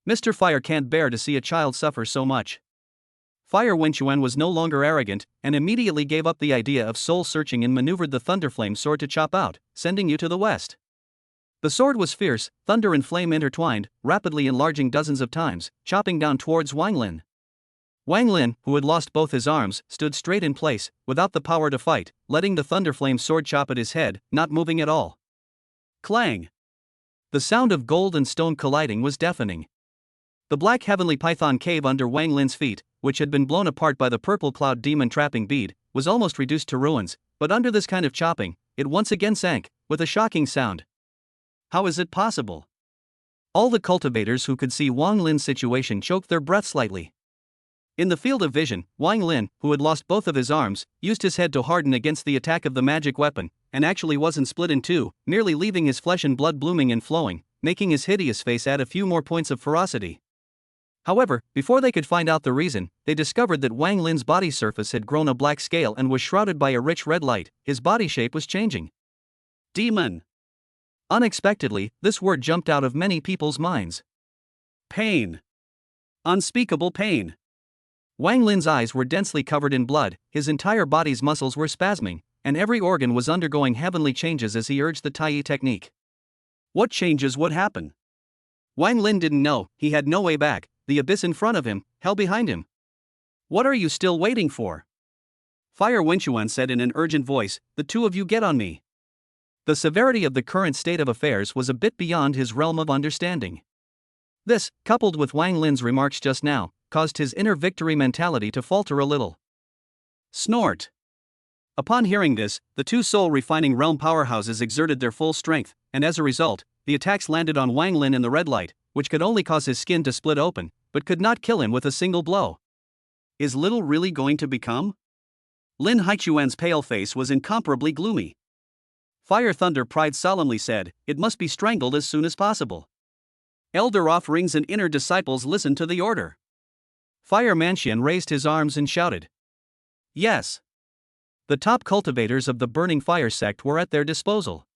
Mr. Fire can't bear to see a child suffer so much. Fire Wenchuan was no longer arrogant, and immediately gave up the idea of soul-searching and maneuvered the Thunderflame sword to chop out, sending you to the west. The sword was fierce, thunder and flame intertwined, rapidly enlarging dozens of times, chopping down towards Wang Lin. Wang Lin, who had lost both his arms, stood straight in place, without the power to fight, letting the Thunderflame sword chop at his head, not moving at all. Clang! The sound of gold and stone colliding was deafening. The black heavenly python cave under Wang Lin's feet, which had been blown apart by the purple cloud demon trapping bead, was almost reduced to ruins, but under this kind of chopping, it once again sank, with a shocking sound. How is it possible? All the cultivators who could see Wang Lin's situation choked their breath slightly. In the field of vision, Wang Lin, who had lost both of his arms, used his head to harden against the attack of the magic weapon, and actually wasn't split in two, nearly leaving his flesh and blood blooming and flowing, making his hideous face add a few more points of ferocity. However, before they could find out the reason, they discovered that Wang Lin's body surface had grown a black scale and was shrouded by a rich red light. His body shape was changing. Demon. Unexpectedly, this word jumped out of many people's minds. Pain. Unspeakable pain. Wang Lin's eyes were densely covered in blood, his entire body's muscles were spasming, and every organ was undergoing heavenly changes as he urged the Tai technique. What changes would happen? Wang Lin didn't know. He had no way back. The abyss in front of him, hell behind him. What are you still waiting for? Fire Wenchuan said in an urgent voice, the two of you get on me. The severity of the current state of affairs was a bit beyond his realm of understanding. This, coupled with Wang Lin's remarks just now, caused his inner victory mentality to falter a little. Snort. Upon hearing this, the two soul-refining realm powerhouses exerted their full strength, and as a result, the attacks landed on Wang Lin in the red light, which could only cause his skin to split open, but could not kill him with a single blow. Is little really going to become? Lin Haichuan's pale face was incomparably gloomy. Fire Thunder Pride solemnly said, "It must be strangled as soon as possible." Elder offerings and inner disciples listened to the order. Fire Manxian raised his arms and shouted, "Yes." The top cultivators of the Burning Fire sect were at their disposal.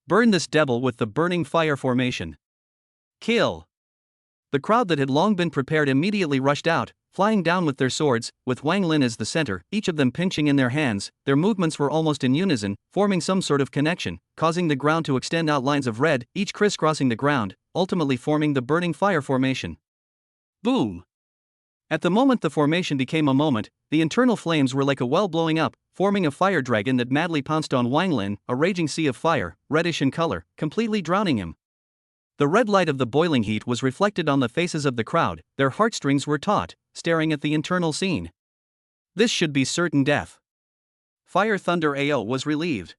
Burn this devil with the Burning Fire formation. Kill. The crowd that had long been prepared immediately rushed out, flying down with their swords, with Wang Lin as the center, each of them pinching in their hands. Their movements were almost in unison, forming some sort of connection, causing the ground to extend out lines of red, each crisscrossing the ground, ultimately forming the Burning Fire formation. Boom! At the moment the formation became a moment, the internal flames were like a well blowing up, forming a fire dragon that madly pounced on Wang Lin, a raging sea of fire, reddish in color, completely drowning him. The red light of the boiling heat was reflected on the faces of the crowd, their heartstrings were taut, staring at the internal scene. This should be certain death. Fire Thunder AO was relieved.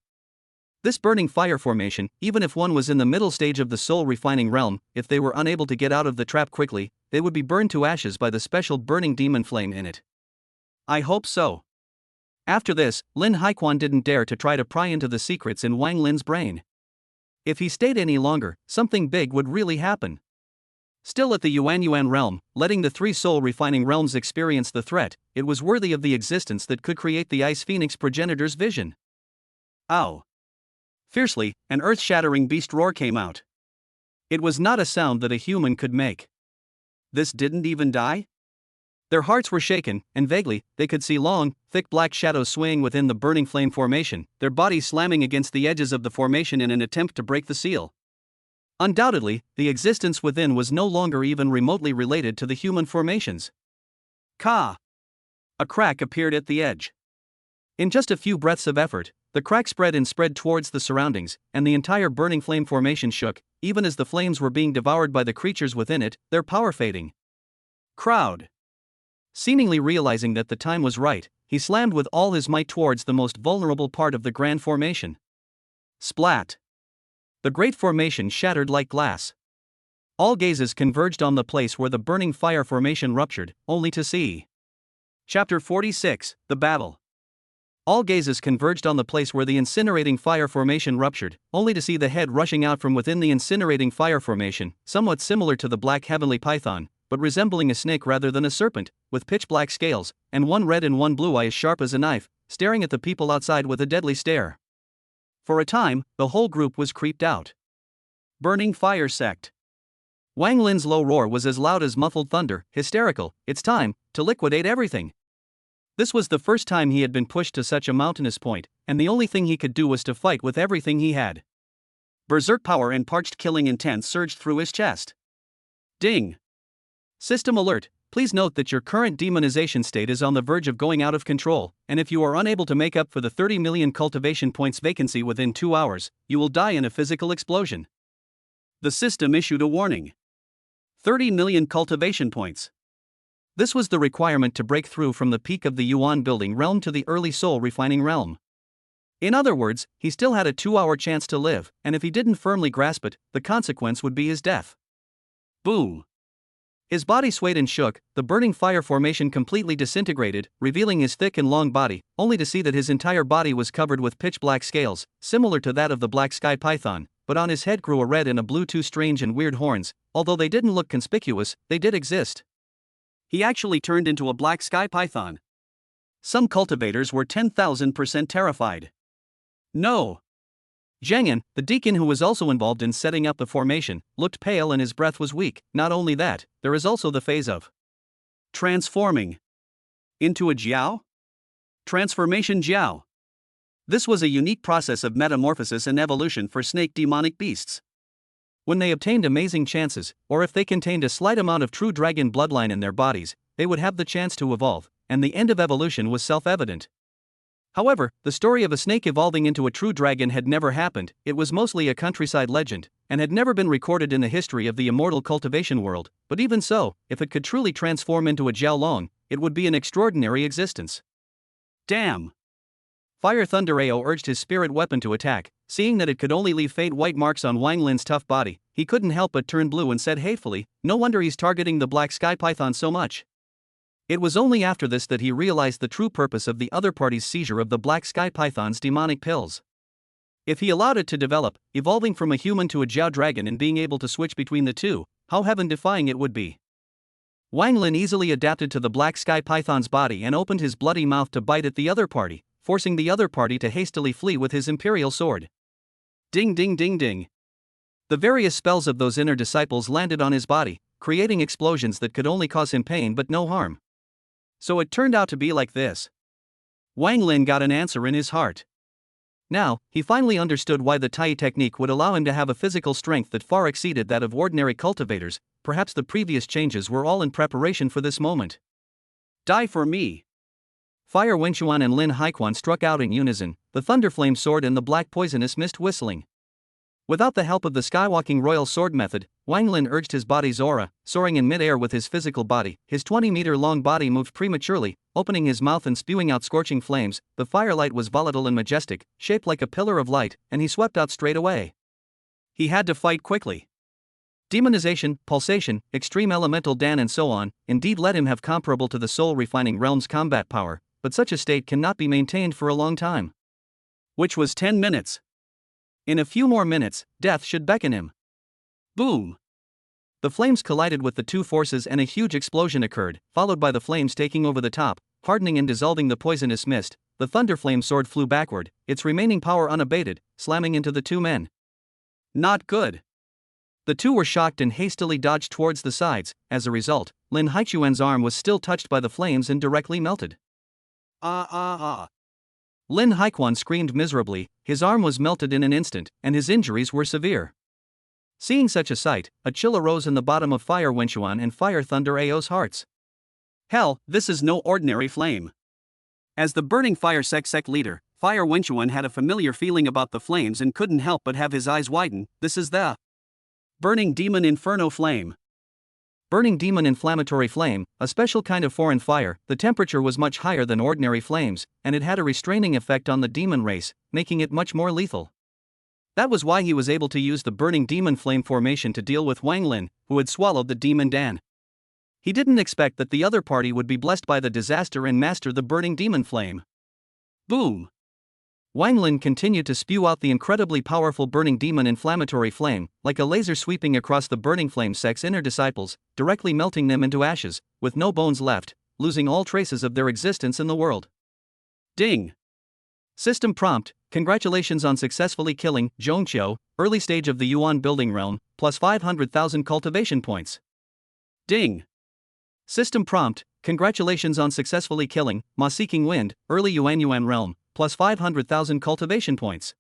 This burning fire formation, even if one was in the middle stage of the soul refining realm, if they were unable to get out of the trap quickly, they would be burned to ashes by the special burning demon flame in it. I hope so. After this, Lin Haiquan didn't dare to try to pry into the secrets in Wang Lin's brain. If he stayed any longer, something big would really happen. Still at the Yuan realm, letting the three soul refining realms experience the threat, it was worthy of the existence that could create the Ice Phoenix progenitor's vision. Ow! Fiercely, an earth-shattering beast roar came out. It was not a sound that a human could make. This didn't even die? Their hearts were shaken, and vaguely, they could see long, thick black shadows swaying within the burning flame formation, their bodies slamming against the edges of the formation in an attempt to break the seal. Undoubtedly, the existence within was no longer even remotely related to the human formations. Ka! A crack appeared at the edge. In just a few breaths of effort, the crack spread towards the surroundings, and the entire burning flame formation shook, even as the flames were being devoured by the creatures within it, their power fading. Crowd! Seemingly realizing that the time was right, he slammed with all his might towards the most vulnerable part of the grand formation. Splat! The great formation shattered like glass. All gazes converged on the place where the burning fire formation ruptured, only to see. Chapter 46, The Battle. All gazes converged on the place where the incinerating fire formation ruptured, only to see the head rushing out from within the incinerating fire formation, somewhat similar to the black heavenly python, but resembling a snake rather than a serpent, with pitch-black scales, and one red and one blue eye as sharp as a knife, staring at the people outside with a deadly stare. For a time, the whole group was creeped out. Burning Fire Sect. Wang Lin's low roar was as loud as muffled thunder, hysterical. It's time to liquidate everything. This was the first time he had been pushed to such a mountainous point, and the only thing he could do was to fight with everything he had. Berserk power and parched killing intent surged through his chest. Ding! System alert, please note that your current demonization state is on the verge of going out of control, and if you are unable to make up for the 30 million cultivation points vacancy within 2 hours, you will die in a physical explosion. The system issued a warning. 30 million cultivation points. This was the requirement to break through from the peak of the Yuan building realm to the early soul refining realm. In other words, he still had a 2-hour chance to live, and if he didn't firmly grasp it, the consequence would be his death. Boom! His body swayed and shook, the burning fire formation completely disintegrated, revealing his thick and long body, only to see that his entire body was covered with pitch-black scales, similar to that of the black sky python, but on his head grew a red and a blue two strange and weird horns. Although they didn't look conspicuous, they did exist. He actually turned into a black sky python. Some cultivators were 10,000% terrified. No! Zhangyan, the deacon who was also involved in setting up the formation, looked pale and his breath was weak. Not only that, there is also the phase of transforming into a jiao? Transformation jiao. This was a unique process of metamorphosis and evolution for snake demonic beasts. When they obtained amazing chances, or if they contained a slight amount of true dragon bloodline in their bodies, they would have the chance to evolve, and the end of evolution was self-evident. However, the story of a snake evolving into a true dragon had never happened. It was mostly a countryside legend, and had never been recorded in the history of the immortal cultivation world, but even so, if it could truly transform into a Jiaolong, it would be an extraordinary existence. Damn! Fire Thunder Ao urged his spirit weapon to attack. Seeing that it could only leave faint white marks on Wang Lin's tough body, he couldn't help but turn blue and said hatefully, "No wonder he's targeting the black sky python so much." It was only after this that he realized the true purpose of the other party's seizure of the black sky python's demonic pills. If he allowed it to develop, evolving from a human to a Jiao dragon and being able to switch between the two, how heaven-defying it would be. Wang Lin easily adapted to the black sky python's body and opened his bloody mouth to bite at the other party, forcing the other party to hastily flee with his imperial sword. Ding ding ding ding. The various spells of those inner disciples landed on his body, creating explosions that could only cause him pain but no harm. So it turned out to be like this. Wang Lin got an answer in his heart. Now, he finally understood why the Tai technique would allow him to have a physical strength that far exceeded that of ordinary cultivators. Perhaps the previous changes were all in preparation for this moment. Die for me! Fire Wenxuan and Lin Haiquan struck out in unison, the thunderflame sword and the black poisonous mist whistling. Without the help of the skywalking royal sword method, Wang Lin urged his body's aura, soaring in mid-air with his physical body. His 20-meter-long body moved prematurely, opening his mouth and spewing out scorching flames. The firelight was volatile and majestic, shaped like a pillar of light, and he swept out straight away. He had to fight quickly. Demonization, pulsation, extreme elemental Dan and so on, indeed let him have comparable to the soul-refining realm's combat power, but such a state cannot be maintained for a long time. Which was 10 minutes. In a few more minutes, death should beckon him. Boom! The flames collided with the two forces and a huge explosion occurred, followed by the flames taking over the top, hardening and dissolving the poisonous mist. The thunderflame sword flew backward, its remaining power unabated, slamming into the two men. Not good. The two were shocked and hastily dodged towards the sides. As a result, Lin Haichuan's arm was still touched by the flames and directly melted. Lin Haiquan screamed miserably, his arm was melted in an instant, and his injuries were severe. Seeing such a sight, a chill arose in the bottom of Fire Wenxuan and Fire Thunder Ao's hearts. Hell, this is no ordinary flame. As the burning Fire Sect leader, Fire Wenxuan had a familiar feeling about the flames and couldn't help but have his eyes widen. This is the Burning Demon Inferno Flame. Burning Demon Inflammatory Flame, a special kind of foreign fire. The temperature was much higher than ordinary flames, and it had a restraining effect on the demon race, making it much more lethal. That was why he was able to use the Burning Demon Flame formation to deal with Wang Lin, who had swallowed the Demon Dan. He didn't expect that the other party would be blessed by the disaster and master the Burning Demon Flame. Boom! Wang Lin continued to spew out the incredibly powerful Burning Demon Inflammatory Flame, like a laser sweeping across the Burning Flame Sect's inner disciples, directly melting them into ashes, with no bones left, losing all traces of their existence in the world. Ding! System prompt: congratulations on successfully killing Zhongqiu, early stage of the Yuan building realm, plus 500,000 cultivation points. Ding! System prompt: congratulations on successfully killing Ma Seeking Wind, early Yuan realm, plus 500,000 cultivation points.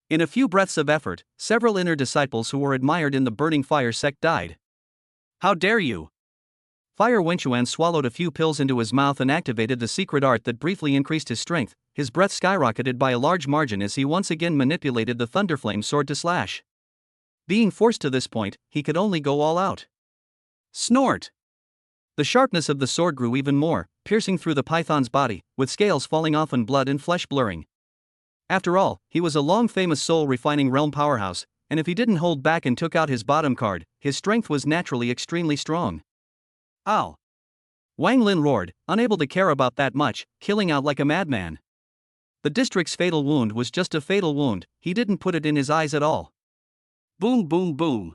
In a few breaths of effort, several inner disciples who were admired in the Burning Fire Sect died. How dare you! Fire Wenxuan swallowed a few pills into his mouth and activated the secret art that briefly increased his strength. His breath skyrocketed by a large margin as he once again manipulated the Thunderflame sword to slash. Being forced to this point, he could only go all out. Snort! The sharpness of the sword grew even more, piercing through the python's body, with scales falling off and blood and flesh blurring. After all, he was a long-famous soul-refining realm powerhouse, and if he didn't hold back and took out his bottom card, his strength was naturally extremely strong. Ow! Wang Lin roared, unable to care about that much, killing out like a madman. The district's fatal wound was just a fatal wound, he didn't put it in his eyes at all. Boom boom boom!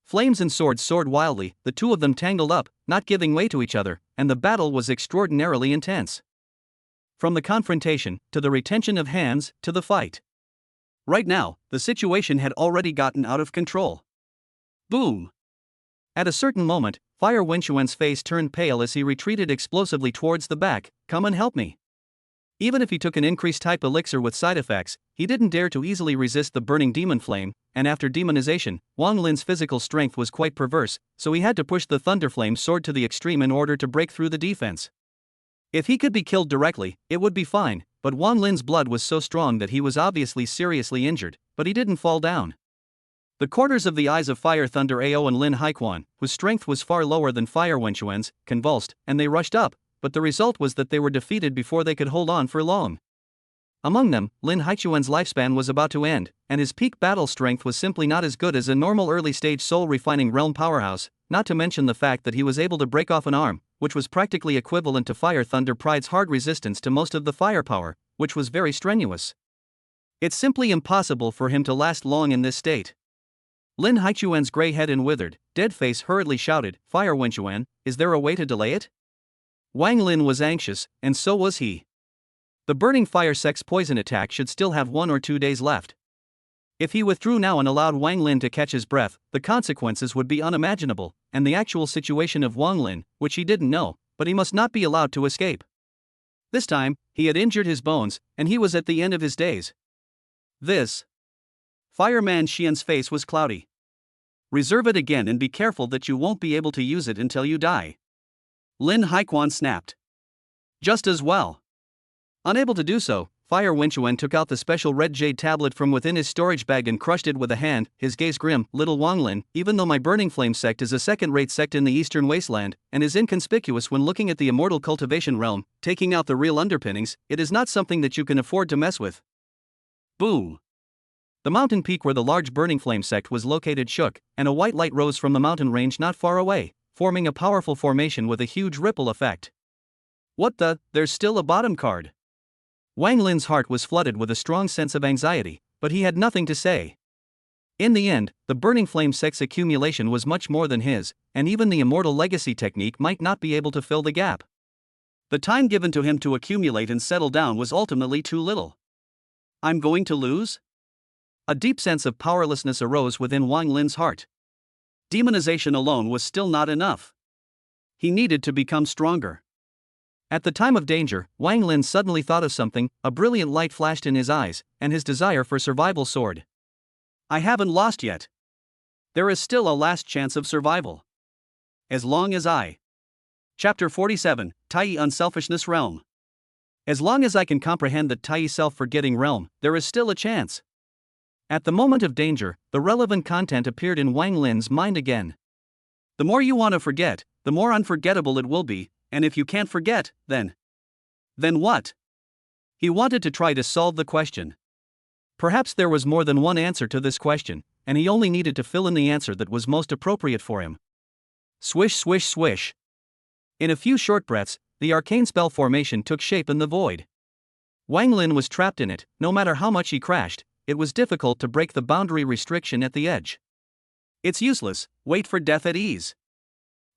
Flames and swords soared wildly, the two of them tangled up, not giving way to each other, and the battle was extraordinarily intense. From the confrontation, to the retention of hands, to the fight. Right now, the situation had already gotten out of control. Boom! At a certain moment, Fire Wenxuan's face turned pale as he retreated explosively towards the back. Come and help me. Even if he took an increased type elixir with side effects, he didn't dare to easily resist the burning demon flame, and after demonization, Wang Lin's physical strength was quite perverse, so he had to push the Thunderflame sword to the extreme in order to break through the defense. If he could be killed directly, it would be fine, but Wang Lin's blood was so strong that he was obviously seriously injured, but he didn't fall down. The corners of the eyes of Fire Thunder Ao and Lin Haiquan, whose strength was far lower than Fire Wenxuan's, convulsed, and they rushed up, but the result was that they were defeated before they could hold on for long. Among them, Lin Haichuan's lifespan was about to end, and his peak battle strength was simply not as good as a normal early-stage soul-refining realm powerhouse, not to mention the fact that he was able to break off an arm, which was practically equivalent to Fire Thunder Pride's hard resistance to most of the firepower, which was very strenuous. It's simply impossible for him to last long in this state. Lin Haichuan's gray head and withered, dead face hurriedly shouted, "Fire Wenchuan, is there a way to delay it?" Wang Lin was anxious, and so was he. The burning fire sect's poison attack should still have 1 or 2 days left. If he withdrew now and allowed Wang Lin to catch his breath, the consequences would be unimaginable, and the actual situation of Wang Lin, which he didn't know, but he must not be allowed to escape. This time, he had injured his bones, and he was at the end of his days. This. Fireman Xian's face was cloudy. Reserve it again and be careful that you won't be able to use it until you die. Lin Haiquan snapped. Just as well. Unable to do so, Fire Wenchuan took out the special red jade tablet from within his storage bag and crushed it with a hand, his gaze grim. "Little Wang Lin, even though my Burning Flame sect is a second-rate sect in the Eastern Wasteland, and is inconspicuous when looking at the immortal cultivation realm, taking out the real underpinnings, it is not something that you can afford to mess with." Boom! The mountain peak where the large Burning Flame sect was located shook, and a white light rose from the mountain range not far away, forming a powerful formation with a huge ripple effect. What the? There's still a bottom card. Wang Lin's heart was flooded with a strong sense of anxiety, but he had nothing to say. In the end, the Burning Flame sect's accumulation was much more than his, and even the Immortal Legacy technique might not be able to fill the gap. The time given to him to accumulate and settle down was ultimately too little. I'm going to lose? A deep sense of powerlessness arose within Wang Lin's heart. Demonization alone was still not enough. He needed to become stronger. At the time of danger, Wang Lin suddenly thought of something, a brilliant light flashed in his eyes, and his desire for survival soared. I haven't lost yet. There is still a last chance of survival. As long as I. Chapter 47, Tai Unselfishness Realm. As long as I can comprehend the Tai self-forgetting realm, there is still a chance. At the moment of danger, the relevant content appeared in Wang Lin's mind again. The more you want to forget, the more unforgettable it will be. And if you can't forget, then what? He wanted to try to solve the question. Perhaps there was more than one answer to this question, and he only needed to fill in the answer that was most appropriate for him. Swish, swish, swish. In a few short breaths, the arcane spell formation took shape in the void. Wang Lin was trapped in it. No matter how much he crashed, it was difficult to break the boundary restriction at the edge. It's useless, wait for death at ease.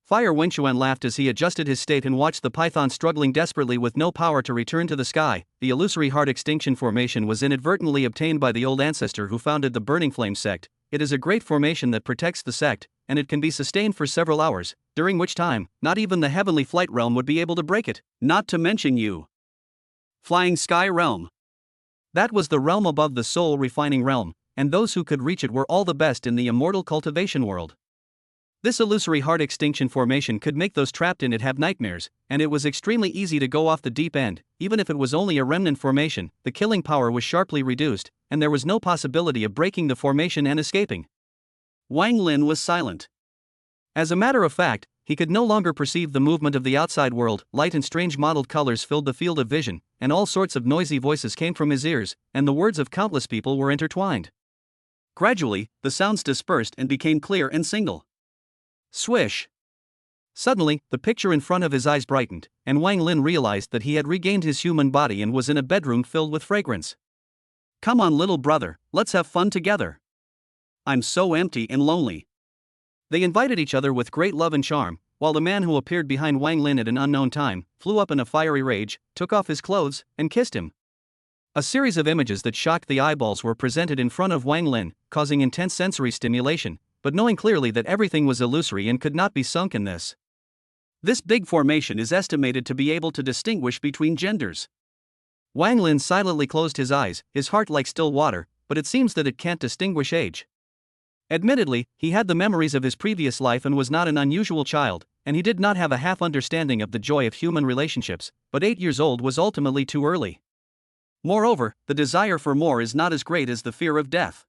Fire Wenchuan laughed as he adjusted his state and watched the python struggling desperately with no power to return to the sky. The illusory heart extinction formation was inadvertently obtained by the old ancestor who founded the Burning Flame sect. It is a great formation that protects the sect, and it can be sustained for several hours, during which time, not even the heavenly flight realm would be able to break it, not to mention you. Flying Sky Realm. That was the realm above the soul refining realm, and those who could reach it were all the best in the immortal cultivation world. This illusory heart extinction formation could make those trapped in it have nightmares, and it was extremely easy to go off the deep end. Even if it was only a remnant formation, the killing power was sharply reduced, and there was no possibility of breaking the formation and escaping. Wang Lin was silent. As a matter of fact, he could no longer perceive the movement of the outside world. Light and strange mottled colors filled the field of vision, and all sorts of noisy voices came from his ears, and the words of countless people were intertwined. Gradually, the sounds dispersed and became clear and single. Swish. Suddenly, the picture in front of his eyes brightened, and Wang Lin realized that he had regained his human body and was in a bedroom filled with fragrance. Come on, little brother, let's have fun together. I'm so empty and lonely. They invited each other with great love and charm, while the man who appeared behind Wang Lin at an unknown time flew up in a fiery rage, took off his clothes, and kissed him. A series of images that shocked the eyeballs were presented in front of Wang Lin, causing intense sensory stimulation, but knowing clearly that everything was illusory and could not be sunk in this. This big formation is estimated to be able to distinguish between genders. Wang Lin silently closed his eyes, his heart like still water, but it seems that it can't distinguish age. Admittedly, he had the memories of his previous life and was not an unusual child, and he did not have a half understanding of the joy of human relationships, but 8 years old was ultimately too early. Moreover, the desire for more is not as great as the fear of death.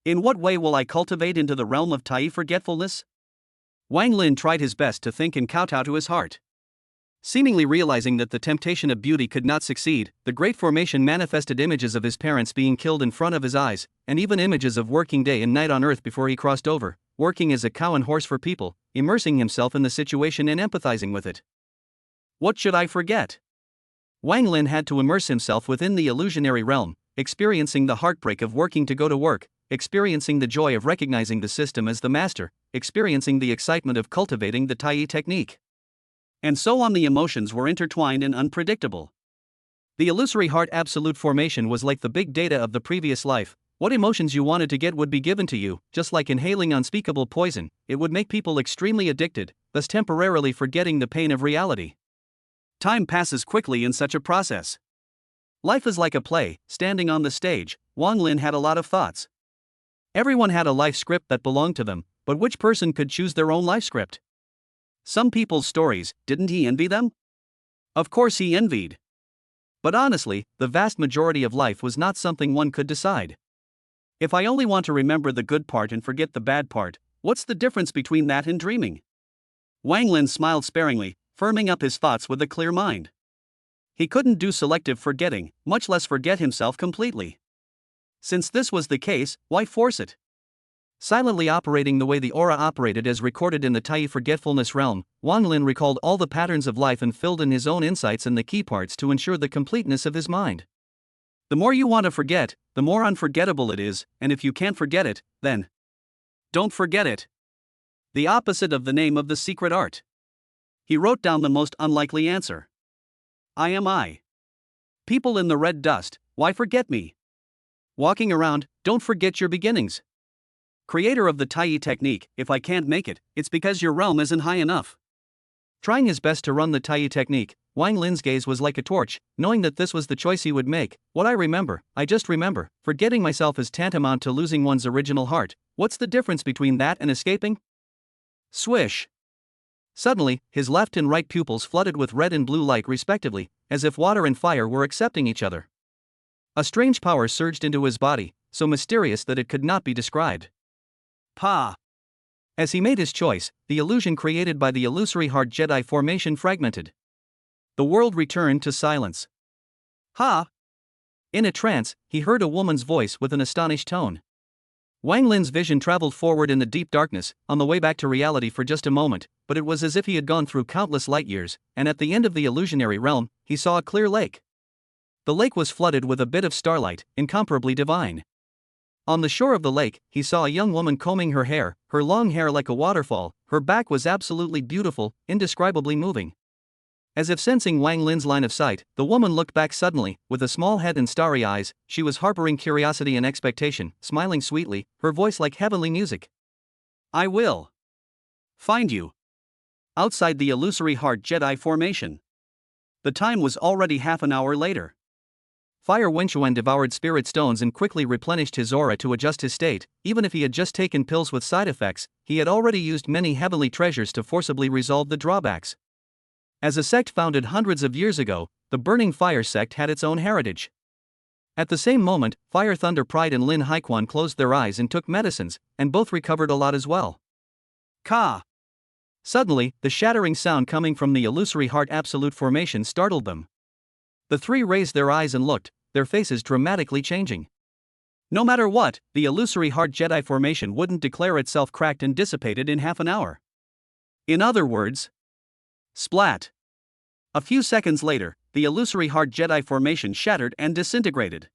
In what way will I cultivate into the realm of Tai forgetfulness? Wang Lin tried his best to think and kowtow to his heart. Seemingly realizing that the temptation of beauty could not succeed, the great formation manifested images of his parents being killed in front of his eyes, and even images of working day and night on earth before he crossed over, working as a cow and horse for people, immersing himself in the situation and empathizing with it. What should I forget? Wang Lin had to immerse himself within the illusionary realm, experiencing the heartbreak of working to go to work, experiencing the joy of recognizing the system as the master, experiencing the excitement of cultivating the Tai technique. And so on. The emotions were intertwined and unpredictable. The illusory heart absolute formation was like the big data of the previous life. What emotions you wanted to get would be given to you, just like inhaling unspeakable poison. It would make people extremely addicted, thus temporarily forgetting the pain of reality. Time passes quickly in such a process. Life is like a play. Standing on the stage, Wang Lin had a lot of thoughts. Everyone had a life script that belonged to them, but which person could choose their own life script? Some people's stories, didn't he envy them? Of course he envied. But honestly, the vast majority of life was not something one could decide. If I only want to remember the good part and forget the bad part, what's the difference between that and dreaming? Wang Lin smiled sparingly, firming up his thoughts with a clear mind. He couldn't do selective forgetting, much less forget himself completely. Since this was the case, why force it? Silently operating the way the aura operated as recorded in the Tai forgetfulness realm, Wang Lin recalled all the patterns of life and filled in his own insights and the key parts to ensure the completeness of his mind. The more you want to forget, the more unforgettable it is, and if you can't forget it, then don't forget it. The opposite of the name of the secret art. He wrote down the most unlikely answer. I am I. People in the red dust, why forget me? Walking around, don't forget your beginnings. Creator of the Tai technique, if I can't make it, it's because your realm isn't high enough. Trying his best to run the Tai technique, Wang Lin's gaze was like a torch, knowing that this was the choice he would make. What I just remember, forgetting myself is tantamount to losing one's original heart. What's the difference between that and escaping? Swish. Suddenly, his left and right pupils flooded with red and blue light respectively, as if water and fire were accepting each other. A strange power surged into his body, so mysterious that it could not be described. Pa. As he made his choice, the illusion created by the illusory heart Jedi formation fragmented. The world returned to silence. Ha! In a trance, he heard a woman's voice with an astonished tone. Wang Lin's vision traveled forward in the deep darkness, on the way back to reality for just a moment, but it was as if he had gone through countless light years, and at the end of the illusionary realm, he saw a clear lake. The lake was flooded with a bit of starlight, incomparably divine. On the shore of the lake, he saw a young woman combing her hair, her long hair like a waterfall. Her back was absolutely beautiful, indescribably moving. As if sensing Wang Lin's line of sight, the woman looked back suddenly, with a small head and starry eyes. She was harboring curiosity and expectation, smiling sweetly, her voice like heavenly music. I will find you. Outside the illusory heart Jedi formation. The time was already half an hour later. Fire Wenchuan devoured spirit stones and quickly replenished his aura to adjust his state. Even if he had just taken pills with side effects, he had already used many heavenly treasures to forcibly resolve the drawbacks. As a sect founded hundreds of years ago, the Burning Fire sect had its own heritage. At the same moment, Fire Thunder Pride and Lin Haiquan closed their eyes and took medicines, and both recovered a lot as well. Ka! Suddenly, the shattering sound coming from the illusory heart absolute formation startled them. The three raised their eyes and looked, their faces dramatically changing. No matter what, the illusory heart Jedi formation wouldn't declare itself cracked and dissipated in half an hour. In other words, splat. A few seconds later, the illusory heart Jedi formation shattered and disintegrated.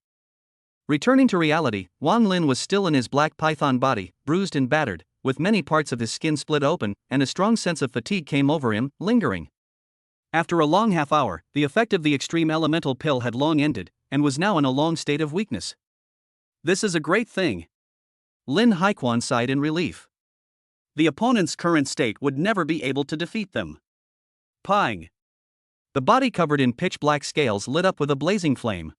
Returning to reality, Wang Lin was still in his black python body, bruised and battered, with many parts of his skin split open, and a strong sense of fatigue came over him, lingering. After a long half hour, the effect of the extreme elemental pill had long ended, and was now in a long state of weakness. This is a great thing. Lin Haiquan sighed in relief. The opponent's current state would never be able to defeat them. Pang. The body covered in pitch-black scales lit up with a blazing flame.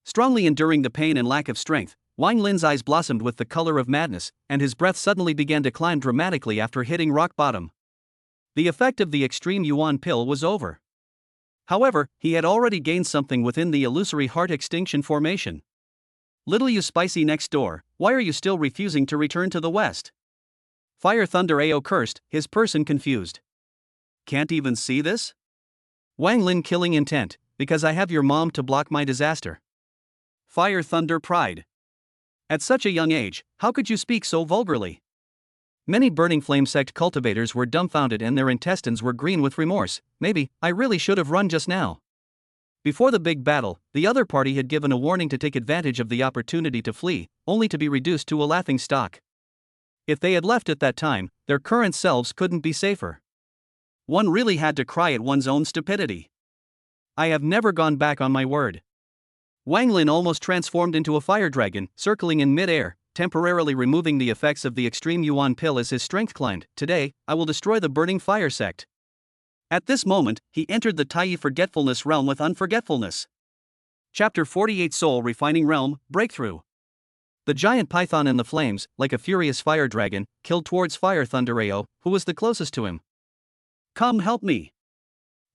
Strongly enduring the pain and lack of strength, Wang Lin's eyes blossomed with the color of madness, and his breath suddenly began to climb dramatically after hitting rock bottom. The effect of the extreme Yuan pill was over. However, he had already gained something within the illusory heart extinction formation. Little you spicy next door, why are you still refusing to return to the west? Fire Thunder Ao cursed, his person confused. Can't even see this? Wang Lin killing intent, because I have your mom to block my disaster. Fire Thunder Pride. At such a young age, how could you speak so vulgarly? Many Burning Flame sect cultivators were dumbfounded and their intestines were green with remorse. Maybe, I really should have run just now. Before the big battle, the other party had given a warning to take advantage of the opportunity to flee, only to be reduced to a laughingstock. If they had left at that time, their current selves couldn't be safer. One really had to cry at one's own stupidity. I have never gone back on my word. Wang Lin almost transformed into a fire dragon, circling in mid-air, temporarily removing the effects of the extreme Yuan pill as his strength climbed. Today, I will destroy the burning fire sect. At this moment, he entered the Taiyi forgetfulness realm with unforgetfulness. Chapter 48 Soul Refining Realm, Breakthrough. The giant python in the flames, like a furious fire dragon, killed towards Fire Thunder Ao, who was the closest to him. Come help me.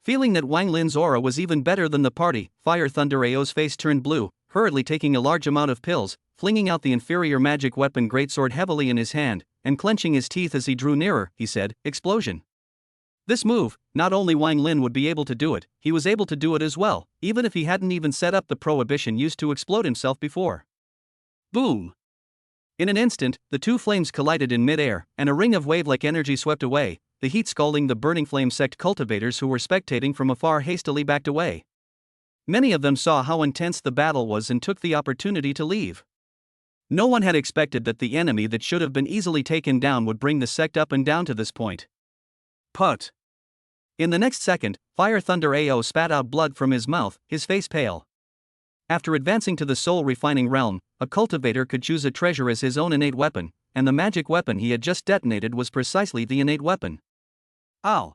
Feeling that Wang Lin's aura was even better than the party, Fire Thunder Ao's face turned blue, hurriedly taking a large amount of pills, flinging out the inferior magic weapon greatsword heavily in his hand, and clenching his teeth as he drew nearer, he said, "Explosion." This move, not only Wang Lin would be able to do it, he was able to do it as well, even if he hadn't even set up the prohibition used to explode himself before. Boom! In an instant, the two flames collided in mid-air, and a ring of wave-like energy swept away, the heat scalding the burning flame sect cultivators who were spectating from afar hastily backed away. Many of them saw how intense the battle was and took the opportunity to leave. No one had expected that the enemy that should have been easily taken down would bring the sect up and down to this point. Put! In the next second, Fire Thunder Ao spat out blood from his mouth, his face pale. After advancing to the soul refining realm, a cultivator could choose a treasure as his own innate weapon, and the magic weapon he had just detonated was precisely the innate weapon. Ow!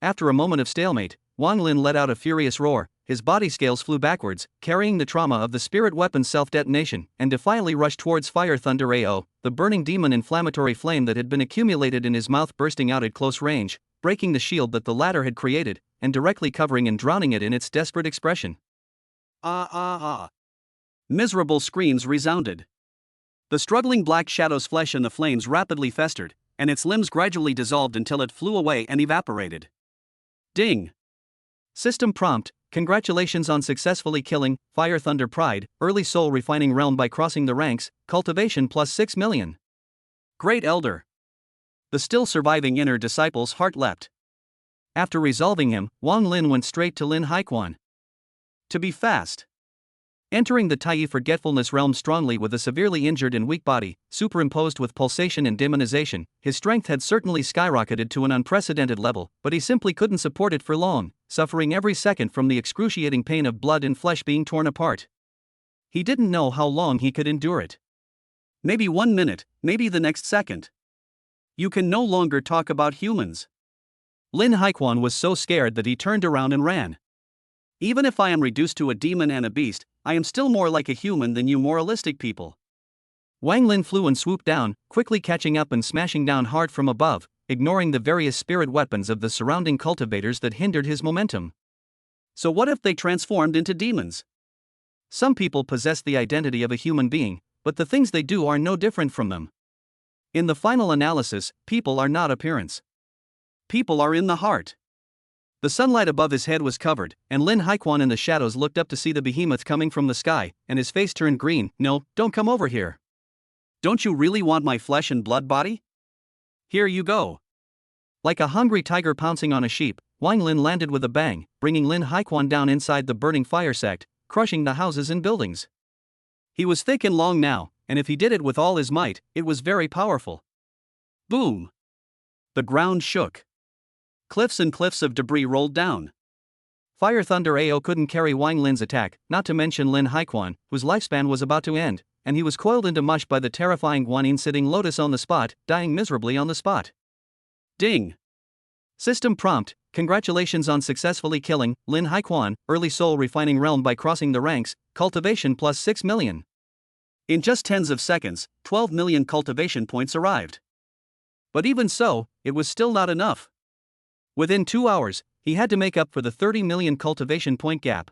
After a moment of stalemate, Wang Lin let out a furious roar, his body scales flew backwards, carrying the trauma of the spirit weapon's self-detonation, and defiantly rushed towards Fire Thunder Ao, the burning demon inflammatory flame that had been accumulated in his mouth bursting out at close range, breaking the shield that the latter had created, and directly covering and drowning it in its desperate expression. Miserable screams resounded. The struggling black shadow's flesh in the flames rapidly festered, and its limbs gradually dissolved until it flew away and evaporated. Ding! System prompt: congratulations on successfully killing Fire Thunder Pride, early soul refining realm by crossing the ranks, cultivation plus 6 million. Great Elder. The still surviving inner disciple's heart leapt. After resolving him, Wang Lin went straight to Lin Haiquan. To be fast. Entering the Taiyi forgetfulness realm strongly with a severely injured and weak body, superimposed with pulsation and demonization, his strength had certainly skyrocketed to an unprecedented level, but he simply couldn't support it for long, suffering every second from the excruciating pain of blood and flesh being torn apart. He didn't know how long he could endure it. Maybe 1 minute, maybe the next second. You can no longer talk about humans. Lin Haiquan was so scared that he turned around and ran. Even if I am reduced to a demon and a beast, I am still more like a human than you moralistic people. Wang Lin flew and swooped down, quickly catching up and smashing down hard from above, ignoring the various spirit weapons of the surrounding cultivators that hindered his momentum. So what if they transformed into demons? Some people possess the identity of a human being, but the things they do are no different from them. In the final analysis, people are not appearance. People are in the heart. The sunlight above his head was covered, and Lin Haiquan in the shadows looked up to see the behemoth coming from the sky, and his face turned green. No, don't come over here. Don't you really want my flesh and blood body? Here you go. Like a hungry tiger pouncing on a sheep, Wang Lin landed with a bang, bringing Lin Haiquan down inside the burning fire sect, crushing the houses and buildings. He was thick and long now, and if he did it with all his might, it was very powerful. Boom! The ground shook. Cliffs and cliffs of debris rolled down. Fire Thunder Ao couldn't carry Wang Lin's attack, not to mention Lin Haiquan, whose lifespan was about to end, and he was coiled into mush by the terrifying Guanyin sitting lotus on the spot, dying miserably on the spot. Ding! System prompt: congratulations on successfully killing Lin Haiquan, early soul refining realm by crossing the ranks, cultivation plus 6 million. In just tens of seconds, 12 million cultivation points arrived. But even so, it was still not enough. Within 2 hours, he had to make up for the 30 million cultivation point gap.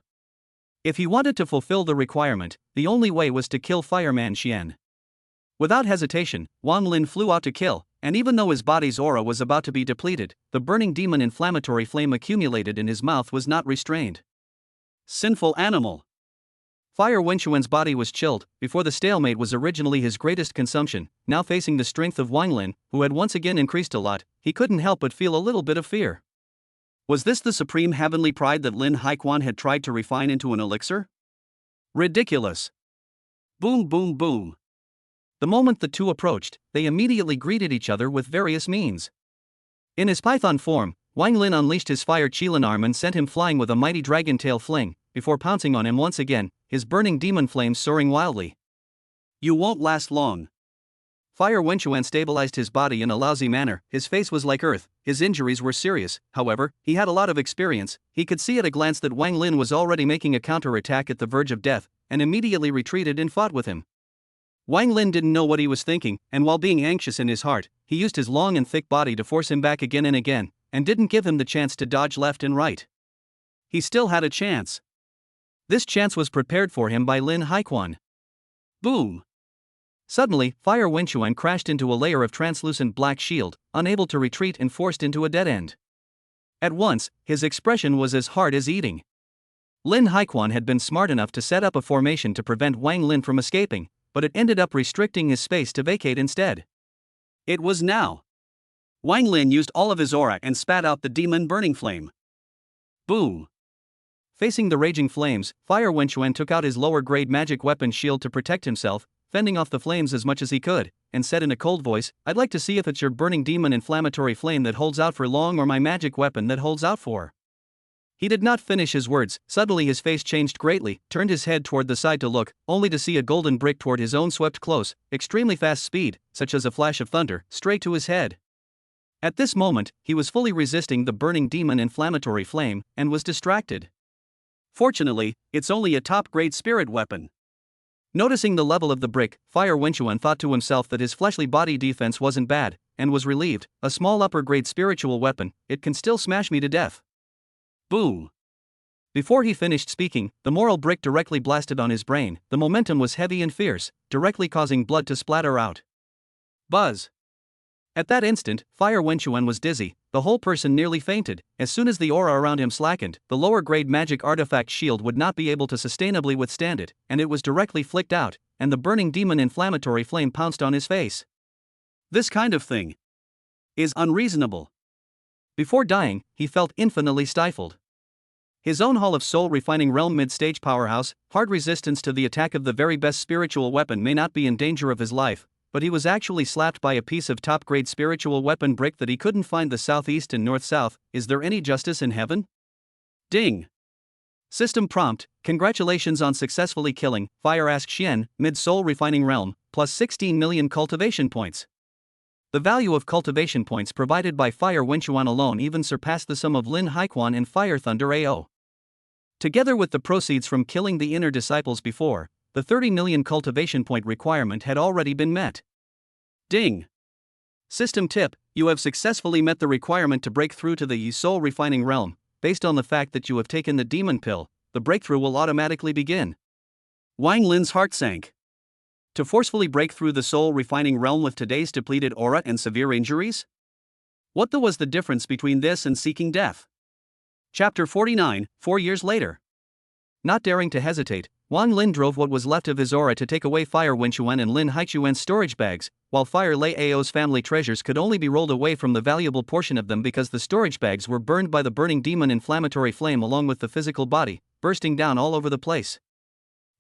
If he wanted to fulfill the requirement, the only way was to kill Fireman Xian. Without hesitation, Wang Lin flew out to kill, and even though his body's aura was about to be depleted, the burning demon inflammatory flame accumulated in his mouth was not restrained. Sinful animal! Fire Wenxuan's body was chilled. Before the stalemate was originally his greatest consumption, now facing the strength of Wang Lin, who had once again increased a lot, he couldn't help but feel a little bit of fear. Was this the supreme heavenly pride that Lin Haiquan had tried to refine into an elixir? Ridiculous. Boom, boom, boom. The moment the two approached, they immediately greeted each other with various means. In his python form, Wang Lin unleashed his fire Qilin arm and sent him flying with a mighty dragon tail fling, before pouncing on him once again, his burning demon flames soaring wildly. You won't last long. Fire Wenchuan stabilized his body in a lousy manner, his face was like earth, his injuries were serious, however, he had a lot of experience, he could see at a glance that Wang Lin was already making a counter-attack at the verge of death, and immediately retreated and fought with him. Wang Lin didn't know what he was thinking, and while being anxious in his heart, he used his long and thick body to force him back again and again, and didn't give him the chance to dodge left and right. He still had a chance. This chance was prepared for him by Lin Haiquan. Boom! Suddenly, Fire Wenchuan crashed into a layer of translucent black shield, unable to retreat and forced into a dead end. At once, his expression was as hard as eating. Lin Haiquan had been smart enough to set up a formation to prevent Wang Lin from escaping, but it ended up restricting his space to vacate instead. It was now. Wang Lin used all of his aura and spat out the demon burning flame. Boom! Facing the raging flames, Fire Wenchuan took out his lower-grade magic weapon shield to protect himself, fending off the flames as much as he could, and said in a cold voice, "I'd like to see if it's your burning demon inflammatory flame that holds out for long or my magic weapon that holds out for." He did not finish his words, suddenly his face changed greatly, turned his head toward the side to look, only to see a golden brick toward his own swept close, extremely fast speed, such as a flash of thunder, straight to his head. At this moment, he was fully resisting the burning demon inflammatory flame, and was distracted. Fortunately, it's only a top-grade spirit weapon. Noticing the level of the brick, Fire Wenchuan thought to himself that his fleshly body defense wasn't bad, and was relieved. A small upper-grade spiritual weapon, it can still smash me to death. Boom! Before he finished speaking, the moral brick directly blasted on his brain. The momentum was heavy and fierce, directly causing blood to splatter out. Buzz! At that instant, Fire Wenchuan was dizzy, the whole person nearly fainted. As soon as the aura around him slackened, the lower-grade magic artifact shield would not be able to sustainably withstand it, and it was directly flicked out, and the burning demon inflammatory flame pounced on his face. This kind of thing is unreasonable. Before dying, he felt infinitely stifled. His own Hall of Soul refining realm mid-stage powerhouse, hard resistance to the attack of the very best spiritual weapon may not be in danger of his life, but he was actually slapped by a piece of top-grade spiritual weapon brick that he couldn't find the southeast and north-south. Is there any justice in heaven? Ding! System prompt, congratulations on successfully killing Fire Ask Xian, mid-soul refining realm, plus 16 million cultivation points. The value of cultivation points provided by Fire Wenchuan alone even surpassed the sum of Lin Haiquan and Fire Thunder AO. Together with the proceeds from killing the inner disciples before, the 30 million cultivation point requirement had already been met. Ding! System tip, you have successfully met the requirement to break through to the soul refining realm. Based on the fact that you have taken the demon pill, the breakthrough will automatically begin. Wang Lin's heart sank. To forcefully break through the soul refining realm with today's depleted aura and severe injuries? What was the difference between this and seeking death? Chapter 49, 4 years later. Not daring to hesitate, Wang Lin drove what was left of his aura to take away Fire Wenchuan and Lin Haichuan's storage bags, while Fire Lei Ao's family treasures could only be rolled away from the valuable portion of them because the storage bags were burned by the burning demon inflammatory flame along with the physical body, bursting down all over the place.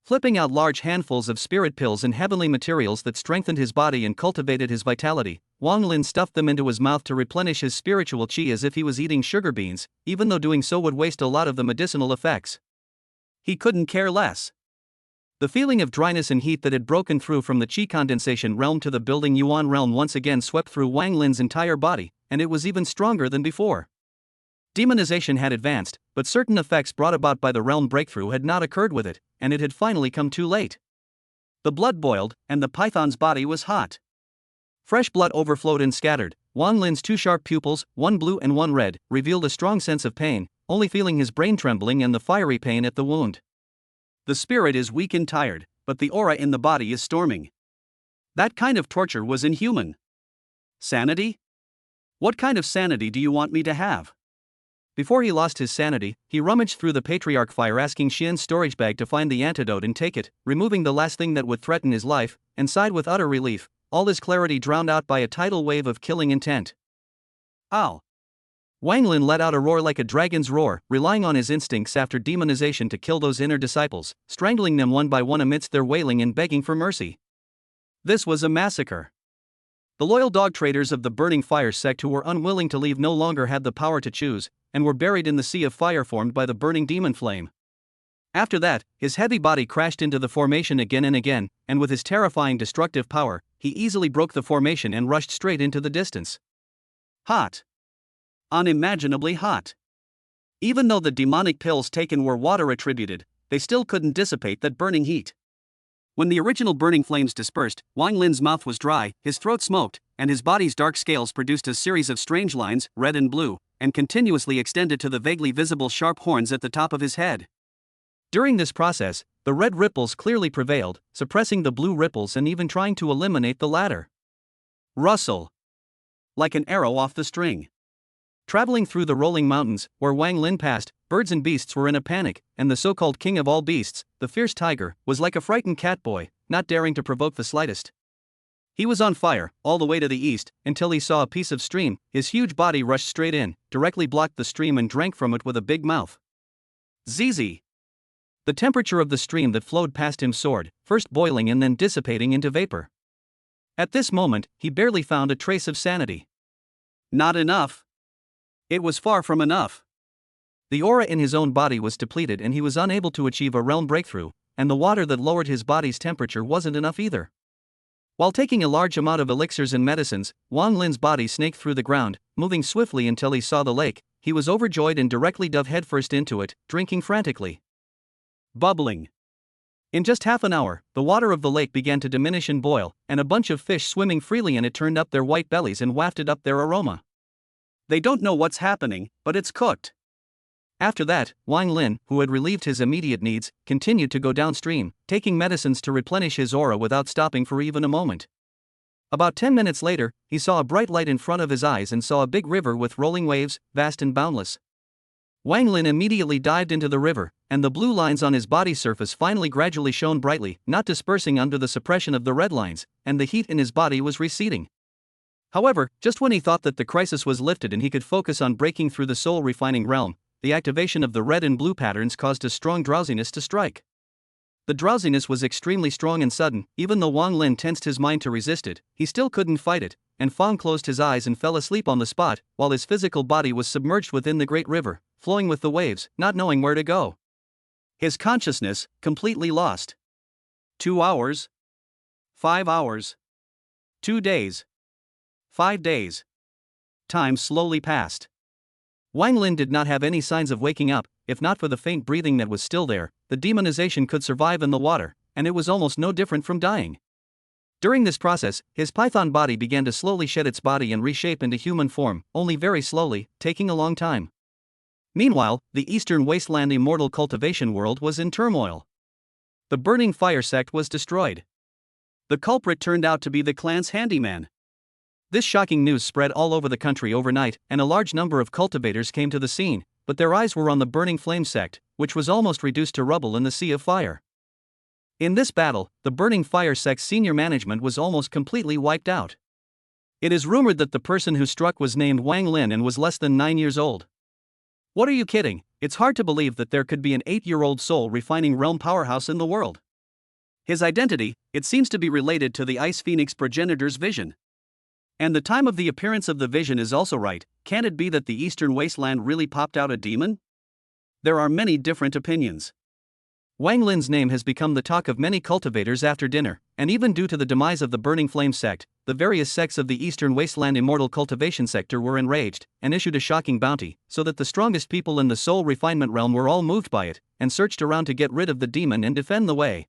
Flipping out large handfuls of spirit pills and heavenly materials that strengthened his body and cultivated his vitality, Wang Lin stuffed them into his mouth to replenish his spiritual qi as if he was eating sugar beans, even though doing so would waste a lot of the medicinal effects. He couldn't care less. The feeling of dryness and heat that had broken through from the Qi Condensation realm to the building Yuan realm once again swept through Wang Lin's entire body, and it was even stronger than before. Demonization had advanced, but certain effects brought about by the realm breakthrough had not occurred with it, and it had finally come too late. The blood boiled, and the python's body was hot. Fresh blood overflowed and scattered. Wang Lin's two sharp pupils, one blue and one red, revealed a strong sense of pain, only feeling his brain trembling and the fiery pain at the wound. The spirit is weak and tired, but the aura in the body is storming. That kind of torture was inhuman. Sanity? What kind of sanity do you want me to have? Before he lost his sanity, he rummaged through the Patriarch Fire asking Xian's storage bag to find the antidote and take it, removing the last thing that would threaten his life, and sighed with utter relief, all his clarity drowned out by a tidal wave of killing intent. Ow! Wang Lin let out a roar like a dragon's roar, relying on his instincts after demonization to kill those inner disciples, strangling them one by one amidst their wailing and begging for mercy. This was a massacre. The loyal dog traders of the Burning Fire sect who were unwilling to leave no longer had the power to choose, and were buried in the sea of fire formed by the burning demon flame. After that, his heavy body crashed into the formation again and again, and with his terrifying destructive power, he easily broke the formation and rushed straight into the distance. Hot. Unimaginably hot. Even though the demonic pills taken were water attributed, they still couldn't dissipate that burning heat. When the original burning flames dispersed, Wang Lin's mouth was dry, his throat smoked, and his body's dark scales produced a series of strange lines, red and blue, and continuously extended to the vaguely visible sharp horns at the top of his head. During this process, the red ripples clearly prevailed, suppressing the blue ripples and even trying to eliminate the latter. Rustle. Like an arrow off the string. Traveling through the rolling mountains, where Wang Lin passed, birds and beasts were in a panic, and the so-called king of all beasts, the fierce tiger, was like a frightened catboy, not daring to provoke the slightest. He was on fire, all the way to the east, until he saw a piece of stream. His huge body rushed straight in, directly blocked the stream and drank from it with a big mouth. ZZ. The temperature of the stream that flowed past him soared, first boiling and then dissipating into vapor. At this moment, he barely found a trace of sanity. Not enough. It was far from enough. The aura in his own body was depleted and he was unable to achieve a realm breakthrough, and the water that lowered his body's temperature wasn't enough either. While taking a large amount of elixirs and medicines, Wang Lin's body snaked through the ground, moving swiftly until he saw the lake. He was overjoyed and directly dove headfirst into it, drinking frantically. Bubbling. In just half an hour, the water of the lake began to diminish and boil, and a bunch of fish swimming freely in it turned up their white bellies and wafted up their aroma. They don't know what's happening, but it's cooked. After that, Wang Lin, who had relieved his immediate needs, continued to go downstream, taking medicines to replenish his aura without stopping for even a moment. About 10 minutes later, he saw a bright light in front of his eyes and saw a big river with rolling waves, vast and boundless. Wang Lin immediately dived into the river, and the blue lines on his body surface finally gradually shone brightly, not dispersing under the suppression of the red lines, and the heat in his body was receding. However, just when he thought that the crisis was lifted and he could focus on breaking through the soul-refining realm, the activation of the red and blue patterns caused a strong drowsiness to strike. The drowsiness was extremely strong and sudden. Even though Wang Lin tensed his mind to resist it, he still couldn't fight it, and Fang closed his eyes and fell asleep on the spot, while his physical body was submerged within the great river, flowing with the waves, not knowing where to go. His consciousness, completely lost. 2 hours. 5 hours. 2 days. 5 days. Time slowly passed. Wang Lin did not have any signs of waking up. If not for the faint breathing that was still there, the demonization could survive in the water, and it was almost no different from dying. During this process, his python body began to slowly shed its body and reshape into human form, only very slowly, taking a long time. Meanwhile, the Eastern Wasteland immortal cultivation world was in turmoil. The Burning Fire sect was destroyed. The culprit turned out to be the clan's handyman. This shocking news spread all over the country overnight, and a large number of cultivators came to the scene, but their eyes were on the Burning Flame sect, which was almost reduced to rubble in the sea of fire. In this battle, the Burning Fire sect's senior management was almost completely wiped out. It is rumored that the person who struck was named Wang Lin and was less than 9 years old. What are you kidding? It's hard to believe that there could be an 8-year-old soul-refining realm powerhouse in the world. His identity, it seems to be related to the Ice Phoenix progenitor's vision. And the time of the appearance of the vision is also right. Can it be that the Eastern Wasteland really popped out a demon? There are many different opinions. Wang Lin's name has become the talk of many cultivators after dinner, and even due to the demise of the Burning Flame sect, the various sects of the Eastern Wasteland immortal cultivation sector were enraged, and issued a shocking bounty, so that the strongest people in the soul refinement realm were all moved by it, and searched around to get rid of the demon and defend the way.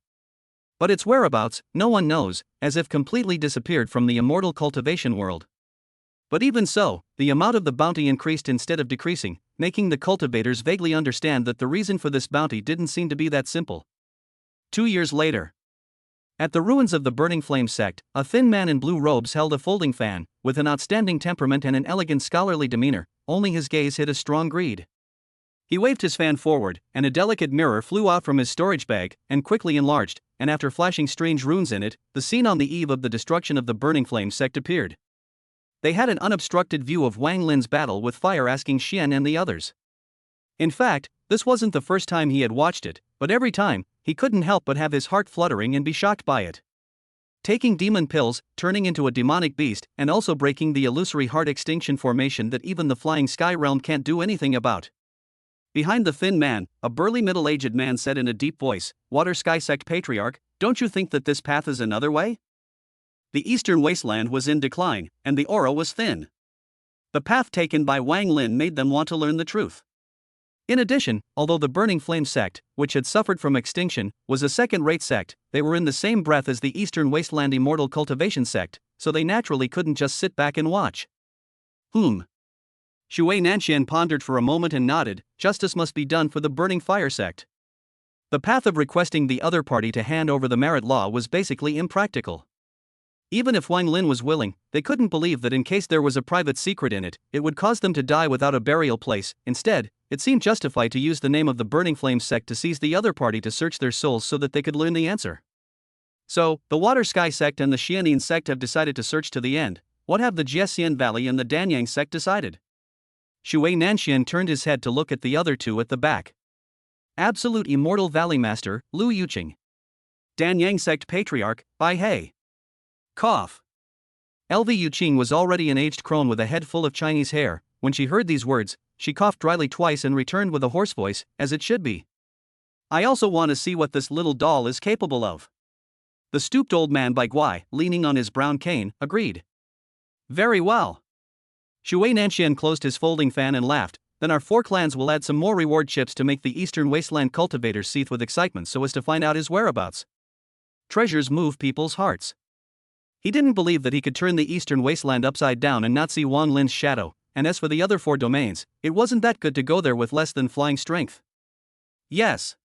But its whereabouts, no one knows, as if completely disappeared from the immortal cultivation world. But even so, the amount of the bounty increased instead of decreasing, making the cultivators vaguely understand that the reason for this bounty didn't seem to be that simple. 2 years later. At the ruins of the Burning Flame sect, a thin man in blue robes held a folding fan, with an outstanding temperament and an elegant scholarly demeanor, only his gaze hid a strong greed. He waved his fan forward, and a delicate mirror flew out from his storage bag, and quickly enlarged, and after flashing strange runes in it, the scene on the eve of the destruction of the Burning Flame sect appeared. They had an unobstructed view of Wang Lin's battle with fire, asking Xian and the others. In fact, this wasn't the first time he had watched it, but every time, he couldn't help but have his heart fluttering and be shocked by it. Taking demon pills, turning into a demonic beast, and also breaking the illusory heart extinction formation that even the flying sky realm can't do anything about. Behind the thin man, a burly middle-aged man said in a deep voice, "Water Sky Sect Patriarch, don't you think that this path is another way?" The eastern wasteland was in decline, and the aura was thin. The path taken by Wang Lin made them want to learn the truth. In addition, although the Burning Flame sect, which had suffered from extinction, was a second-rate sect, they were in the same breath as the Eastern Wasteland Immortal Cultivation sect, so they naturally couldn't just sit back and watch. Xue Nanxian pondered for a moment and nodded. Justice must be done for the Burning Fire sect. The path of requesting the other party to hand over the merit law was basically impractical. Even if Wang Lin was willing, they couldn't believe that in case there was a private secret in it, it would cause them to die without a burial place. Instead, it seemed justified to use the name of the Burning Flame sect to seize the other party to search their souls so that they could learn the answer. So, the Water Sky sect and the Xianin sect have decided to search to the end. What have the Jiesian Valley and the Danyang sect decided? Xue Nanxian turned his head to look at the other two at the back. Absolute Immortal Valley Master, Lu Yuqing. Danyang sect Patriarch, Bai He. Cough. LV Yuqing was already an aged crone with a head full of Chinese hair. When she heard these words, she coughed dryly twice and returned with a hoarse voice, as it should be. "I also want to see what this little doll is capable of." The stooped old man by Guai, leaning on his brown cane, agreed. "Very well." Xue Nanxian closed his folding fan and laughed. "Then our 4 clans will add some more reward chips to make the Eastern Wasteland cultivators seethe with excitement so as to find out his whereabouts." Treasures move people's hearts. He didn't believe that he could turn the Eastern Wasteland upside down and not see Wang Lin's shadow, and as for the other 4 domains, it wasn't that good to go there with less than flying strength. Yes.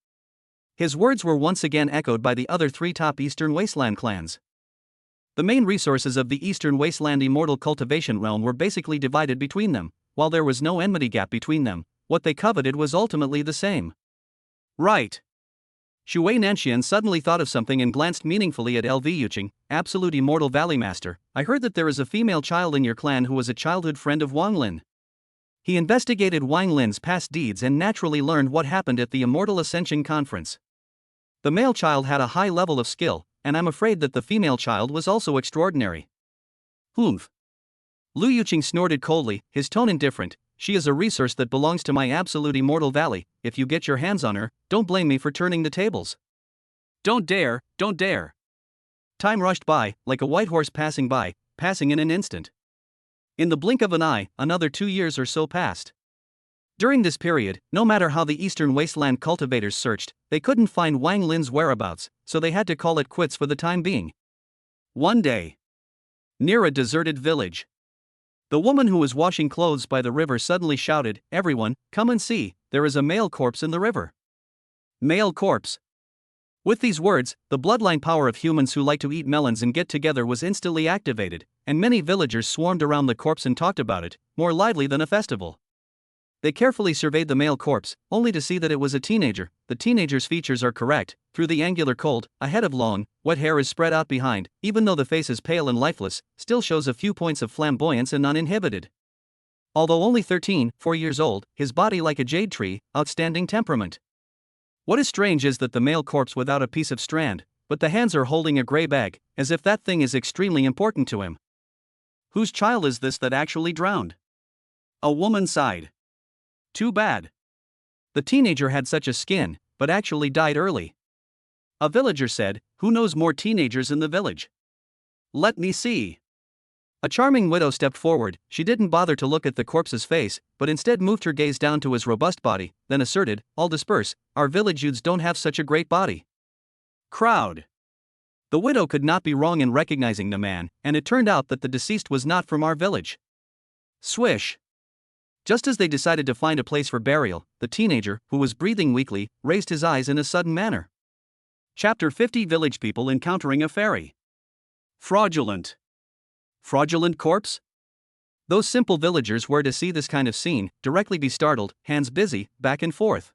His words were once again echoed by the other 3 top Eastern Wasteland clans. The main resources of the Eastern Wasteland Immortal Cultivation realm were basically divided between them. While there was no enmity gap between them, what they coveted was ultimately the same. Right. Xue Nanxian suddenly thought of something and glanced meaningfully at LV Yuqing. "Absolute Immortal Valley Master, I heard that there is a female child in your clan who was a childhood friend of Wang Lin." He investigated Wang Lin's past deeds and naturally learned what happened at the Immortal Ascension Conference. The male child had a high level of skill, and I'm afraid that the female child was also extraordinary. Humph. Lu Yuqing snorted coldly, his tone indifferent. "She is a resource that belongs to my absolute Immortal Valley. If you get your hands on her, don't blame me for turning the tables." Don't dare, don't dare. Time rushed by, like a white horse passing by, passing in an instant. In the blink of an eye, another 2 years or so passed. During this period, no matter how the Eastern Wasteland cultivators searched, they couldn't find Wang Lin's whereabouts, so they had to call it quits for the time being. One day, near a deserted village, the woman who was washing clothes by the river suddenly shouted, "Everyone, come and see, there is a male corpse in the river." Male corpse. With these words, the bloodline power of humans who like to eat melons and get together was instantly activated, and many villagers swarmed around the corpse and talked about it, more lively than a festival. They carefully surveyed the male corpse, only to see that it was a teenager. The teenager's features are correct. Through the angular cold, a head of long, wet hair is spread out behind, even though the face is pale and lifeless, still shows a few points of flamboyance and uninhibited. Although only 4 years old, his body like a jade tree, outstanding temperament. What is strange is that the male corpse without a piece of strand, but the hands are holding a gray bag, as if that thing is extremely important to him. Whose child is this that actually drowned? A woman sighed. Too bad. The teenager had such a skin, but actually died early. A villager said, "Who knows more teenagers in the village?" "Let me see." A charming widow stepped forward. She didn't bother to look at the corpse's face, but instead moved her gaze down to his robust body, then asserted, "All disperse, our village youths don't have such a great body." Crowd. The widow could not be wrong in recognizing the man, and it turned out that the deceased was not from our village. Swish. Just as they decided to find a place for burial, the teenager, who was breathing weakly, raised his eyes in a sudden manner. Chapter 50 Village People Encountering a Fairy. Fraudulent. Fraudulent corpse? Those simple villagers were to see this kind of scene, directly be startled, hands busy, back and forth.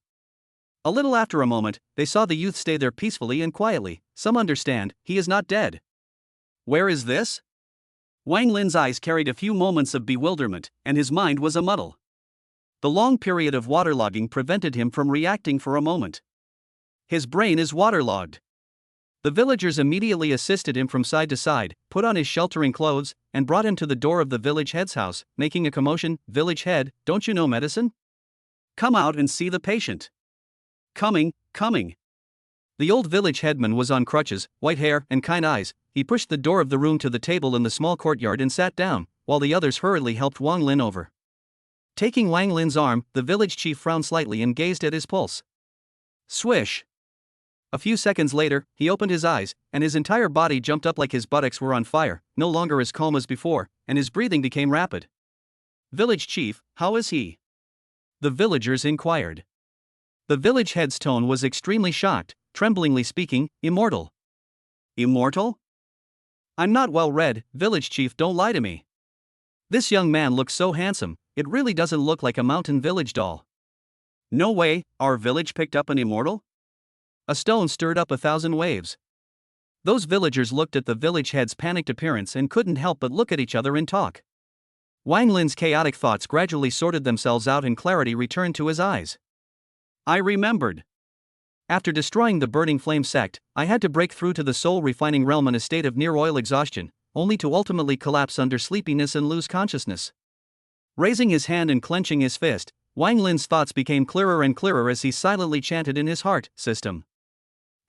A little after a moment, they saw the youth stay there peacefully and quietly. Some understand, he is not dead. Where is this? Wang Lin's eyes carried a few moments of bewilderment, and his mind was a muddle. The long period of waterlogging prevented him from reacting for a moment. His brain is waterlogged. The villagers immediately assisted him from side to side, put on his sheltering clothes, and brought him to the door of the village head's house, making a commotion. "Village head, don't you know medicine? Come out and see the patient." "Coming." The old village headman was on crutches, white hair, and kind eyes. He pushed the door of the room to the table in the small courtyard and sat down, while the others hurriedly helped Wang Lin over. Taking Wang Lin's arm, the village chief frowned slightly and gazed at his pulse. Swish! A few seconds later, he opened his eyes, and his entire body jumped up like his buttocks were on fire, no longer as calm as before, and his breathing became rapid. "Village chief, how is he?" the villagers inquired. The village head's tone was extremely shocked, tremblingly speaking, "Immortal." "Immortal? I'm not well read, village chief, don't lie to me. This young man looks so handsome, it really doesn't look like a mountain village doll." "No way, our village picked up an immortal?" A stone stirred up 1,000 waves. Those villagers looked at the village head's panicked appearance and couldn't help but look at each other and talk. Wang Lin's chaotic thoughts gradually sorted themselves out and clarity returned to his eyes. "I remembered. After destroying the burning flame sect, I had to break through to the soul refining realm in a state of near oil exhaustion, only to ultimately collapse under sleepiness and lose consciousness." Raising his hand and clenching his fist, Wang Lin's thoughts became clearer and clearer as he silently chanted in his heart system.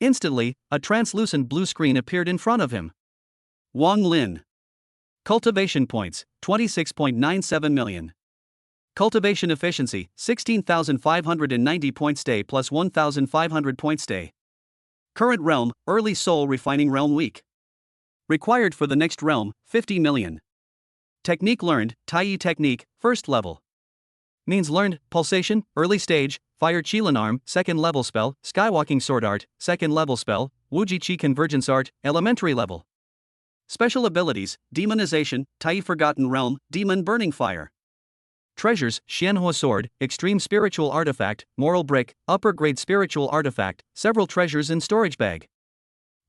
Instantly, a translucent blue screen appeared in front of him. Wang Lin. Cultivation points, 26.97 million. Cultivation efficiency, 16,590 points day plus 1,500 points day. Current realm, early soul refining realm weak. Required for the next realm, 50 million. Technique learned, Tai technique, first level. Means learned, pulsation, early stage, fire Qilin arm, second level spell, skywalking sword art, second level spell, Wuji Qi convergence art, elementary level. Special abilities, demonization, Tai forgotten realm, demon burning fire. Treasures, Xianhua sword, extreme spiritual artifact, moral brick, upper grade spiritual artifact, several treasures in storage bag.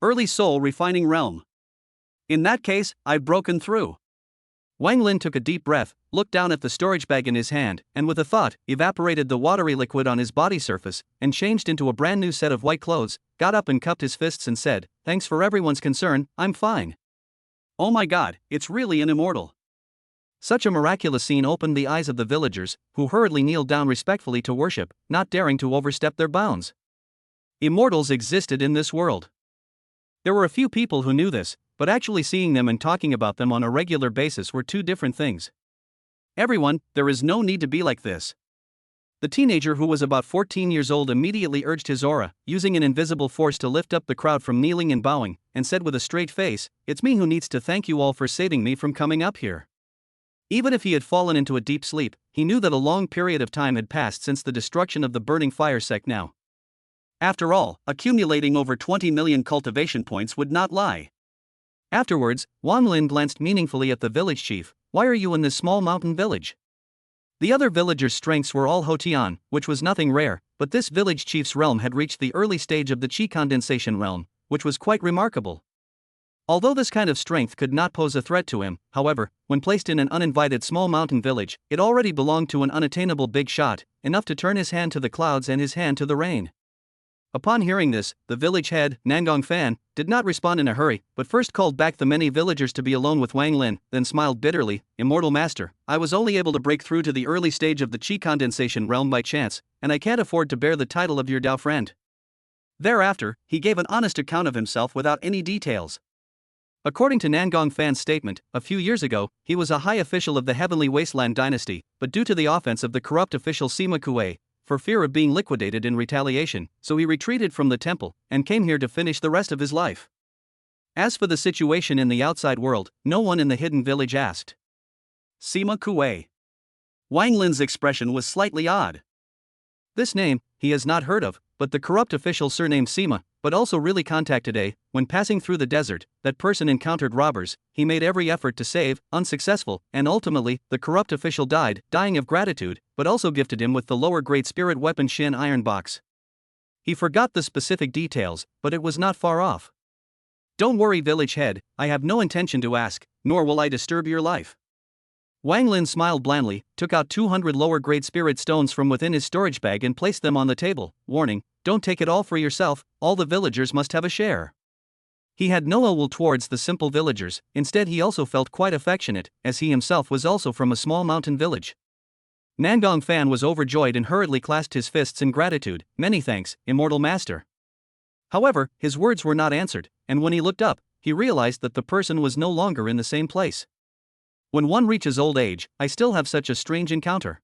Early soul refining realm. In that case, I've broken through. Wang Lin took a deep breath, looked down at the storage bag in his hand, and with a thought, evaporated the watery liquid on his body surface, and changed into a brand new set of white clothes, got up and cupped his fists and said, "Thanks for everyone's concern, I'm fine." Oh my god, it's really an immortal. Such a miraculous scene opened the eyes of the villagers, who hurriedly kneeled down respectfully to worship, not daring to overstep their bounds. Immortals existed in this world. There were a few people who knew this, but actually seeing them and talking about them on a regular basis were two different things. "Everyone, there is no need to be like this." The teenager, who was about 14 years old, immediately urged his aura, using an invisible force to lift up the crowd from kneeling and bowing, and said with a straight face, "It's me who needs to thank you all for saving me from coming up here." Even if he had fallen into a deep sleep, he knew that a long period of time had passed since the destruction of the burning fire sect now. After all, accumulating over 20 million cultivation points would not lie. Afterwards, Wang Lin glanced meaningfully at the village chief. "Why are you in this small mountain village?" The other villagers' strengths were all Hotian, which was nothing rare, but this village chief's realm had reached the early stage of the Qi Condensation realm, which was quite remarkable. Although this kind of strength could not pose a threat to him, however, when placed in an uninvited small mountain village, it already belonged to an unattainable big shot, enough to turn his hand to the clouds and his hand to the rain. Upon hearing this, the village head, Nangong Fan, did not respond in a hurry, but first called back the many villagers to be alone with Wang Lin, then smiled bitterly, "Immortal master, I was only able to break through to the early stage of the Qi Condensation realm by chance, and I can't afford to bear the title of your Dao friend." Thereafter, he gave an honest account of himself without any details. According to Nangong Fan's statement, a few years ago, he was a high official of the Heavenly Wasteland dynasty, but due to the offense of the corrupt official Sema, for fear of being liquidated in retaliation, so he retreated from the temple, and came here to finish the rest of his life. As for the situation in the outside world, no one in the hidden village asked. Sema Kuei. Wang Lin's expression was slightly odd. This name, he has not heard of, but the corrupt official surnamed Sema, but also really contacted A. When passing through the desert, that person encountered robbers, he made every effort to save, unsuccessful, and ultimately, the corrupt official died, dying of gratitude, but also gifted him with the lower grade spirit weapon Shin iron box. He forgot the specific details, but it was not far off. Don't worry, village head, I have no intention to ask, nor will I disturb your life. Wang Lin smiled blandly, took out 200 lower-grade spirit stones from within his storage bag and placed them on the table, warning, don't take it all for yourself, all the villagers must have a share. He had no ill will towards the simple villagers, instead he also felt quite affectionate, as he himself was also from a small mountain village. Nangong Fan was overjoyed and hurriedly clasped his fists in gratitude, many thanks, immortal master. However, his words were not answered, and when he looked up, he realized that the person was no longer in the same place. When one reaches old age, I still have such a strange encounter.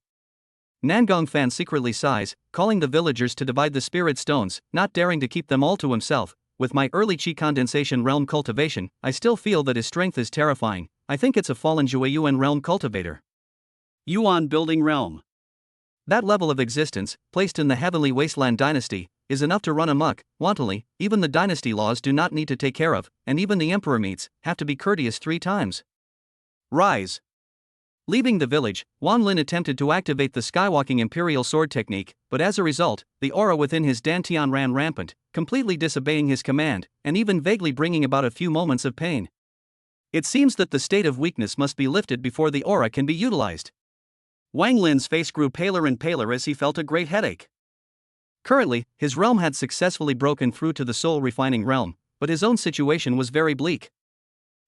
Nangong Fan secretly sighs, calling the villagers to divide the spirit stones, not daring to keep them all to himself. With my early Qi Condensation realm cultivation, I still feel that his strength is terrifying. I think it's a fallen Xiyue realm cultivator. Yuan building realm. That level of existence, placed in the heavenly wasteland dynasty, is enough to run amok, wantonly. Even the dynasty laws do not need to take care of, and even the emperor meets, have to be courteous 3 times. Rise. Leaving the village, Wang Lin attempted to activate the skywalking imperial sword technique, but as a result, the aura within his dantian ran rampant, completely disobeying his command, and even vaguely bringing about a few moments of pain. It seems that the state of weakness must be lifted before the aura can be utilized. Wang Lin's face grew paler and paler as he felt a great headache. Currently, his realm had successfully broken through to the soul refining realm, but his own situation was very bleak.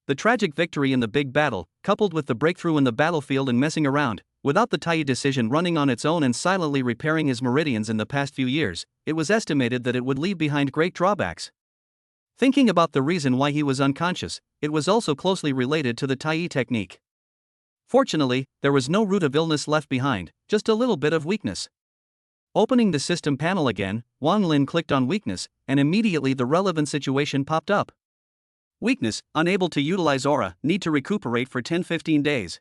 The tragic victory in the big battle, coupled with the breakthrough in the battlefield and messing around, without the Tai decision running on its own and silently repairing his meridians in the past few years, it was estimated that it would leave behind great drawbacks. Thinking about the reason why he was unconscious, it was also closely related to the Tai technique. Fortunately, there was no root of illness left behind, just a little bit of weakness. Opening the system panel again, Wang Lin clicked on weakness, and immediately the relevant situation popped up. Weakness, unable to utilize aura, need to recuperate for 10-15 days.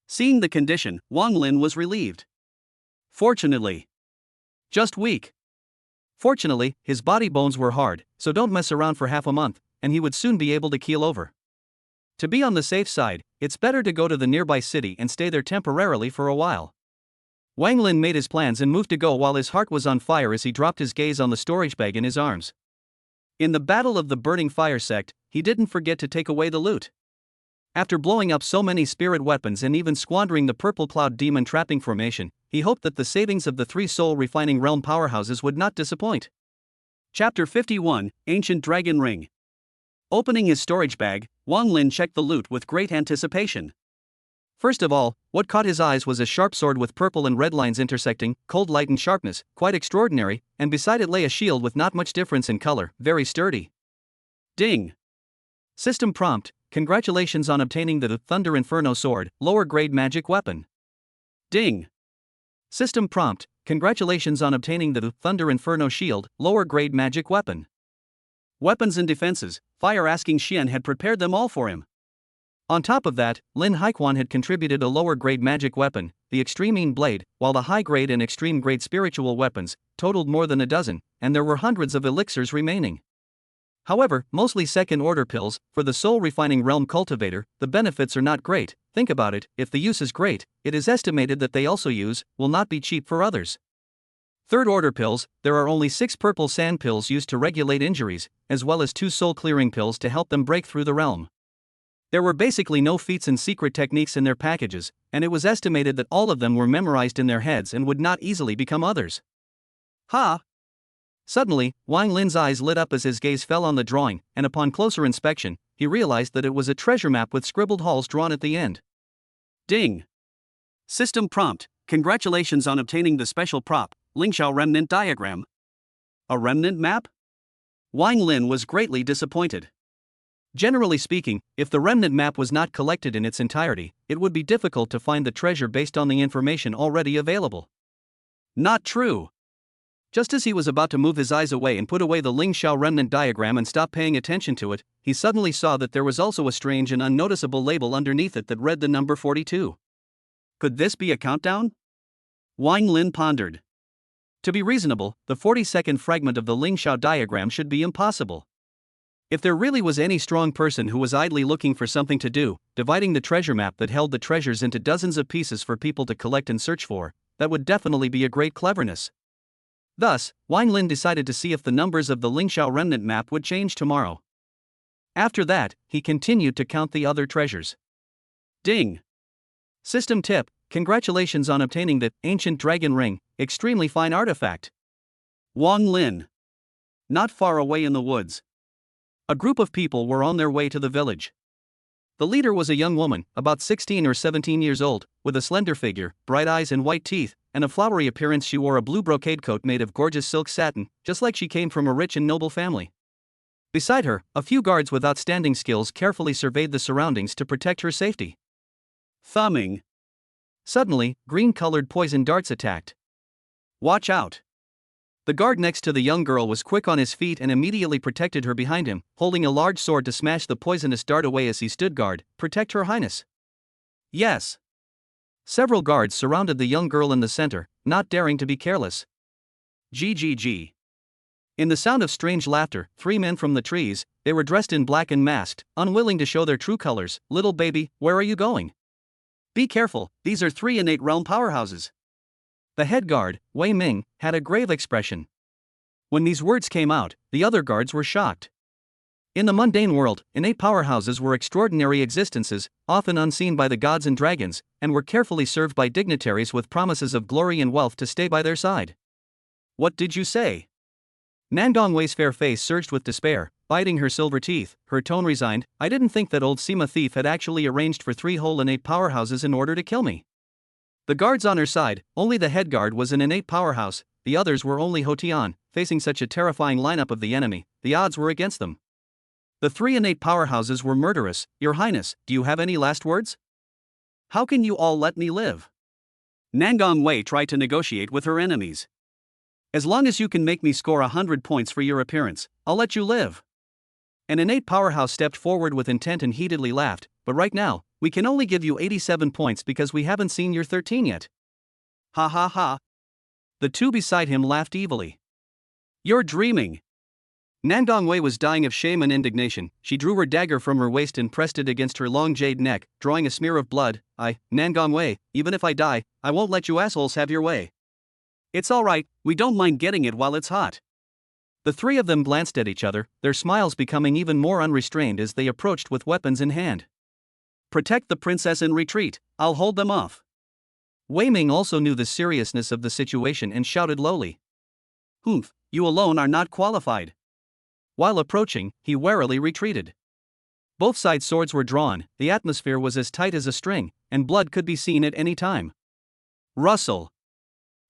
Seeing the condition, Wang Lin was relieved. Fortunately. Just weak. Fortunately, his body bones were hard, so don't mess around for half a month, and he would soon be able to keel over. To be on the safe side, it's better to go to the nearby city and stay there temporarily for a while. Wang Lin made his plans and moved to go while his heart was on fire as he dropped his gaze on the storage bag in his arms. In the battle of the burning fire sect, he didn't forget to take away the loot. After blowing up so many spirit weapons and even squandering the purple cloud demon trapping formation, he hoped that the savings of the 3 soul refining realm powerhouses would not disappoint. Chapter 51, Ancient Dragon Ring. Opening his storage bag, Wang Lin checked the loot with great anticipation. First of all, what caught his eyes was a sharp sword with purple and red lines intersecting, cold light and sharpness, quite extraordinary, and beside it lay a shield with not much difference in color, very sturdy. Ding. System prompt, congratulations on obtaining the Thunder Inferno sword, lower grade magic weapon. Ding. System prompt, congratulations on obtaining the Thunder Inferno shield, lower grade magic weapon. Weapons and defenses, Fire asking Xian had prepared them all for him. On top of that, Lin Haiquan had contributed a lower-grade magic weapon, the Extreme Blade, while the high-grade and extreme-grade spiritual weapons totaled more than a dozen, and there were hundreds of elixirs remaining. However, mostly second-order pills. For the soul-refining realm cultivator, the benefits are not great. Think about it, if the use is great, it is estimated that they also will not be cheap for others. Third-order pills, there are only 6 purple sand pills used to regulate injuries, as well as 2 soul-clearing pills to help them break through the realm. There were basically no feats and secret techniques in their packages, and it was estimated that all of them were memorized in their heads and would not easily become others. Ha! Suddenly, Wang Lin's eyes lit up as his gaze fell on the drawing, and upon closer inspection, he realized that it was a treasure map with scribbled halls drawn at the end. Ding! System prompt, congratulations on obtaining the special prop, Lingxiao Remnant Diagram. A remnant map? Wang Lin was greatly disappointed. Generally speaking, if the remnant map was not collected in its entirety, it would be difficult to find the treasure based on the information already available. Not true. Just as he was about to move his eyes away and put away the Lingxiao remnant diagram and stop paying attention to it, he suddenly saw that there was also a strange and unnoticeable label underneath it that read the number 42. Could this be a countdown? Wang Lin pondered. To be reasonable, the 42nd fragment of the Lingxiao diagram should be impossible. If there really was any strong person who was idly looking for something to do, dividing the treasure map that held the treasures into dozens of pieces for people to collect and search for, that would definitely be a great cleverness. Thus, Wang Lin decided to see if the numbers of the Lingxiao remnant map would change tomorrow. After that, he continued to count the other treasures. Ding! System tip: congratulations on obtaining the Ancient Dragon Ring, extremely fine artifact. Wang Lin. Not far away in the woods, A group of people were on their way to the village. The leader was a young woman, about 16 or 17 years old, with a slender figure, bright eyes and white teeth, and a flowery appearance. She wore a blue brocade coat made of gorgeous silk satin, just like she came from a rich and noble family. Beside her, a few guards with outstanding skills carefully surveyed the surroundings to protect her safety. Thumbing. Suddenly, green-colored poison darts attacked. Watch out. The guard next to the young girl was quick on his feet and immediately protected her behind him, holding a large sword to smash the poisonous dart away as he stood guard. Protect Her Highness. Yes. Several guards surrounded the young girl in the center, not daring to be careless. GGG. In the sound of strange laughter, 3 men from the trees, they were dressed in black and masked, unwilling to show their true colors. Little baby, where are you going? Be careful, these are 3 innate realm powerhouses. The head guard, Wei Ming, had a grave expression. When these words came out, the other guards were shocked. In the mundane world, innate powerhouses were extraordinary existences, often unseen by the gods and dragons, and were carefully served by dignitaries with promises of glory and wealth to stay by their side. What did you say? Nangong Wei's fair face surged with despair, biting her silver teeth, her tone resigned. I didn't think that old Sema thief had actually arranged for 3 whole innate powerhouses in order to kill me. The guards on her side, only the head guard was an innate powerhouse, the others were only Hotian. Facing such a terrifying lineup of the enemy, the odds were against them. The 3 innate powerhouses were murderous. Your Highness, do you have any last words? How can you all let me live? Nangong Wei tried to negotiate with her enemies. As long as you can make me score 100 points for your appearance, I'll let you live. An innate powerhouse stepped forward with intent and heatedly laughed, but right now, we can only give you 87 points because we haven't seen your 13 yet. Ha ha ha. The 2 beside him laughed evilly. You're dreaming. Nangong Wei was dying of shame and indignation. She drew her dagger from her waist and pressed it against her long jade neck, drawing a smear of blood. Nangong Wei, even if I die, I won't let you assholes have your way. It's alright, we don't mind getting it while it's hot. The 3 of them glanced at each other, their smiles becoming even more unrestrained as they approached with weapons in hand. Protect the princess and retreat, I'll hold them off. Wei Ming also knew the seriousness of the situation and shouted lowly. Humph, you alone are not qualified. While approaching, he warily retreated. Both sides' swords were drawn, the atmosphere was as tight as a string, and blood could be seen at any time. Rustle.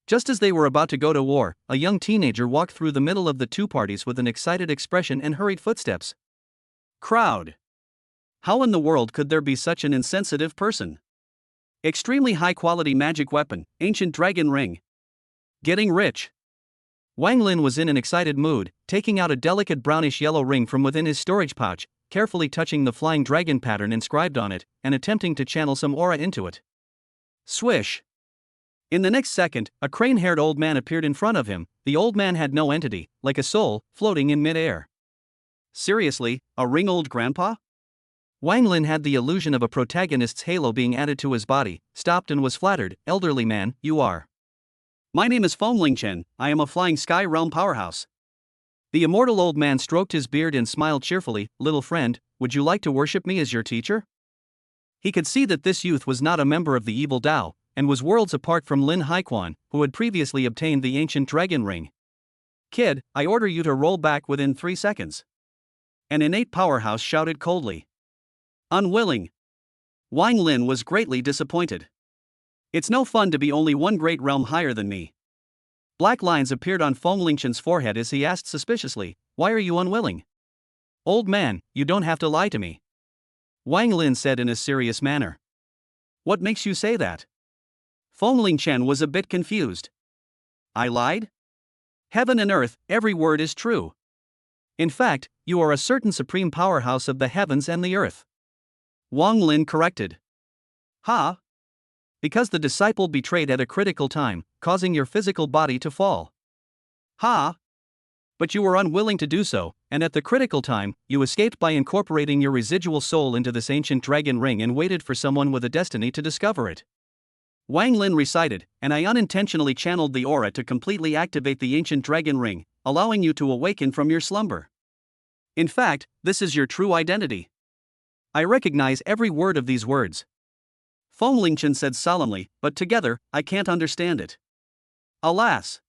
Just as they were about to go to war, a young teenager walked through the middle of the 2 parties with an excited expression and hurried footsteps. Crowd. How in the world could there be such an insensitive person? Extremely high-quality magic weapon, ancient dragon ring. Getting rich. Wang Lin was in an excited mood, taking out a delicate brownish-yellow ring from within his storage pouch, carefully touching the flying dragon pattern inscribed on it, and attempting to channel some aura into it. Swish. In the next second, a crane-haired old man appeared in front of him. The old man had no entity, like a soul, floating in mid-air. Seriously, a ring old grandpa? Wang Lin had the illusion of a protagonist's halo being added to his body, stopped and was flattered. Elderly man, you are. My name is Chen, I am a flying sky realm powerhouse. The immortal old man stroked his beard and smiled cheerfully. Little friend, would you like to worship me as your teacher? He could see that this youth was not a member of the evil Tao, and was worlds apart from Lin Haiquan, who had previously obtained the ancient dragon ring. Kid, I order you to roll back within 3 seconds. An innate powerhouse shouted coldly. Unwilling. Wang Lin was greatly disappointed. It's no fun to be only one great realm higher than me. Black lines appeared on Chen's forehead as he asked suspiciously, why are you unwilling? Old man, you don't have to lie to me. Wang Lin said in a serious manner. What makes you say that? Chen was a bit confused. I lied? Heaven and earth, every word is true. In fact, you are a certain supreme powerhouse of the heavens and the earth. Wang Lin corrected. Ha? Because the disciple betrayed at a critical time, causing your physical body to fall. Ha? But you were unwilling to do so, and at the critical time, you escaped by incorporating your residual soul into this ancient dragon ring and waited for someone with a destiny to discover it. Wang Lin recited, and I unintentionally channeled the aura to completely activate the ancient dragon ring, allowing you to awaken from your slumber. In fact, this is your true identity. I recognize every word of these words. Feng Lingchen said solemnly, but together, I can't understand it. Alas.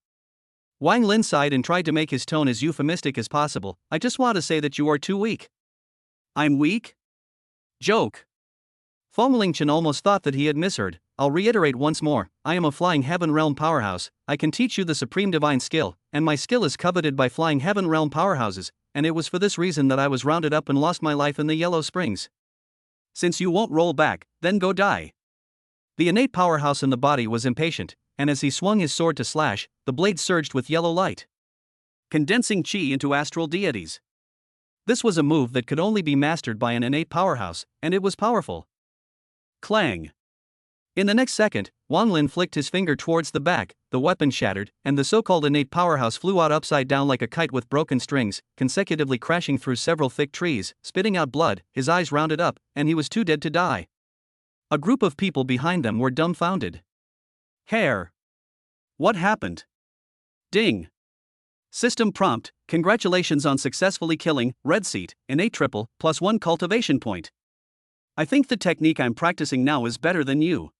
Wang Lin sighed and tried to make his tone as euphemistic as possible. I just want to say that you are too weak. I'm weak? Joke. Feng Lingchen almost thought that he had misheard. I'll reiterate once more, I am a flying heaven realm powerhouse, I can teach you the supreme divine skill, and my skill is coveted by flying heaven realm powerhouses, and it was for this reason that I was rounded up and lost my life in the Yellow Springs. Since you won't roll back, then go die. The innate powerhouse in the body was impatient, and as he swung his sword to slash, the blade surged with yellow light, condensing Qi into astral deities. This was a move that could only be mastered by an innate powerhouse, and it was powerful. Clang. In the next second, Wang Lin flicked his finger towards the back, the weapon shattered, and the so-called innate powerhouse flew out upside down like a kite with broken strings, consecutively crashing through several thick trees, spitting out blood, his eyes rounded up, and he was too dead to die. A group of people behind them were dumbfounded. Hair. What happened? Ding. System prompt, congratulations on successfully killing, red seat, innate triple, +1 cultivation point. I think the technique I'm practicing now is better than you.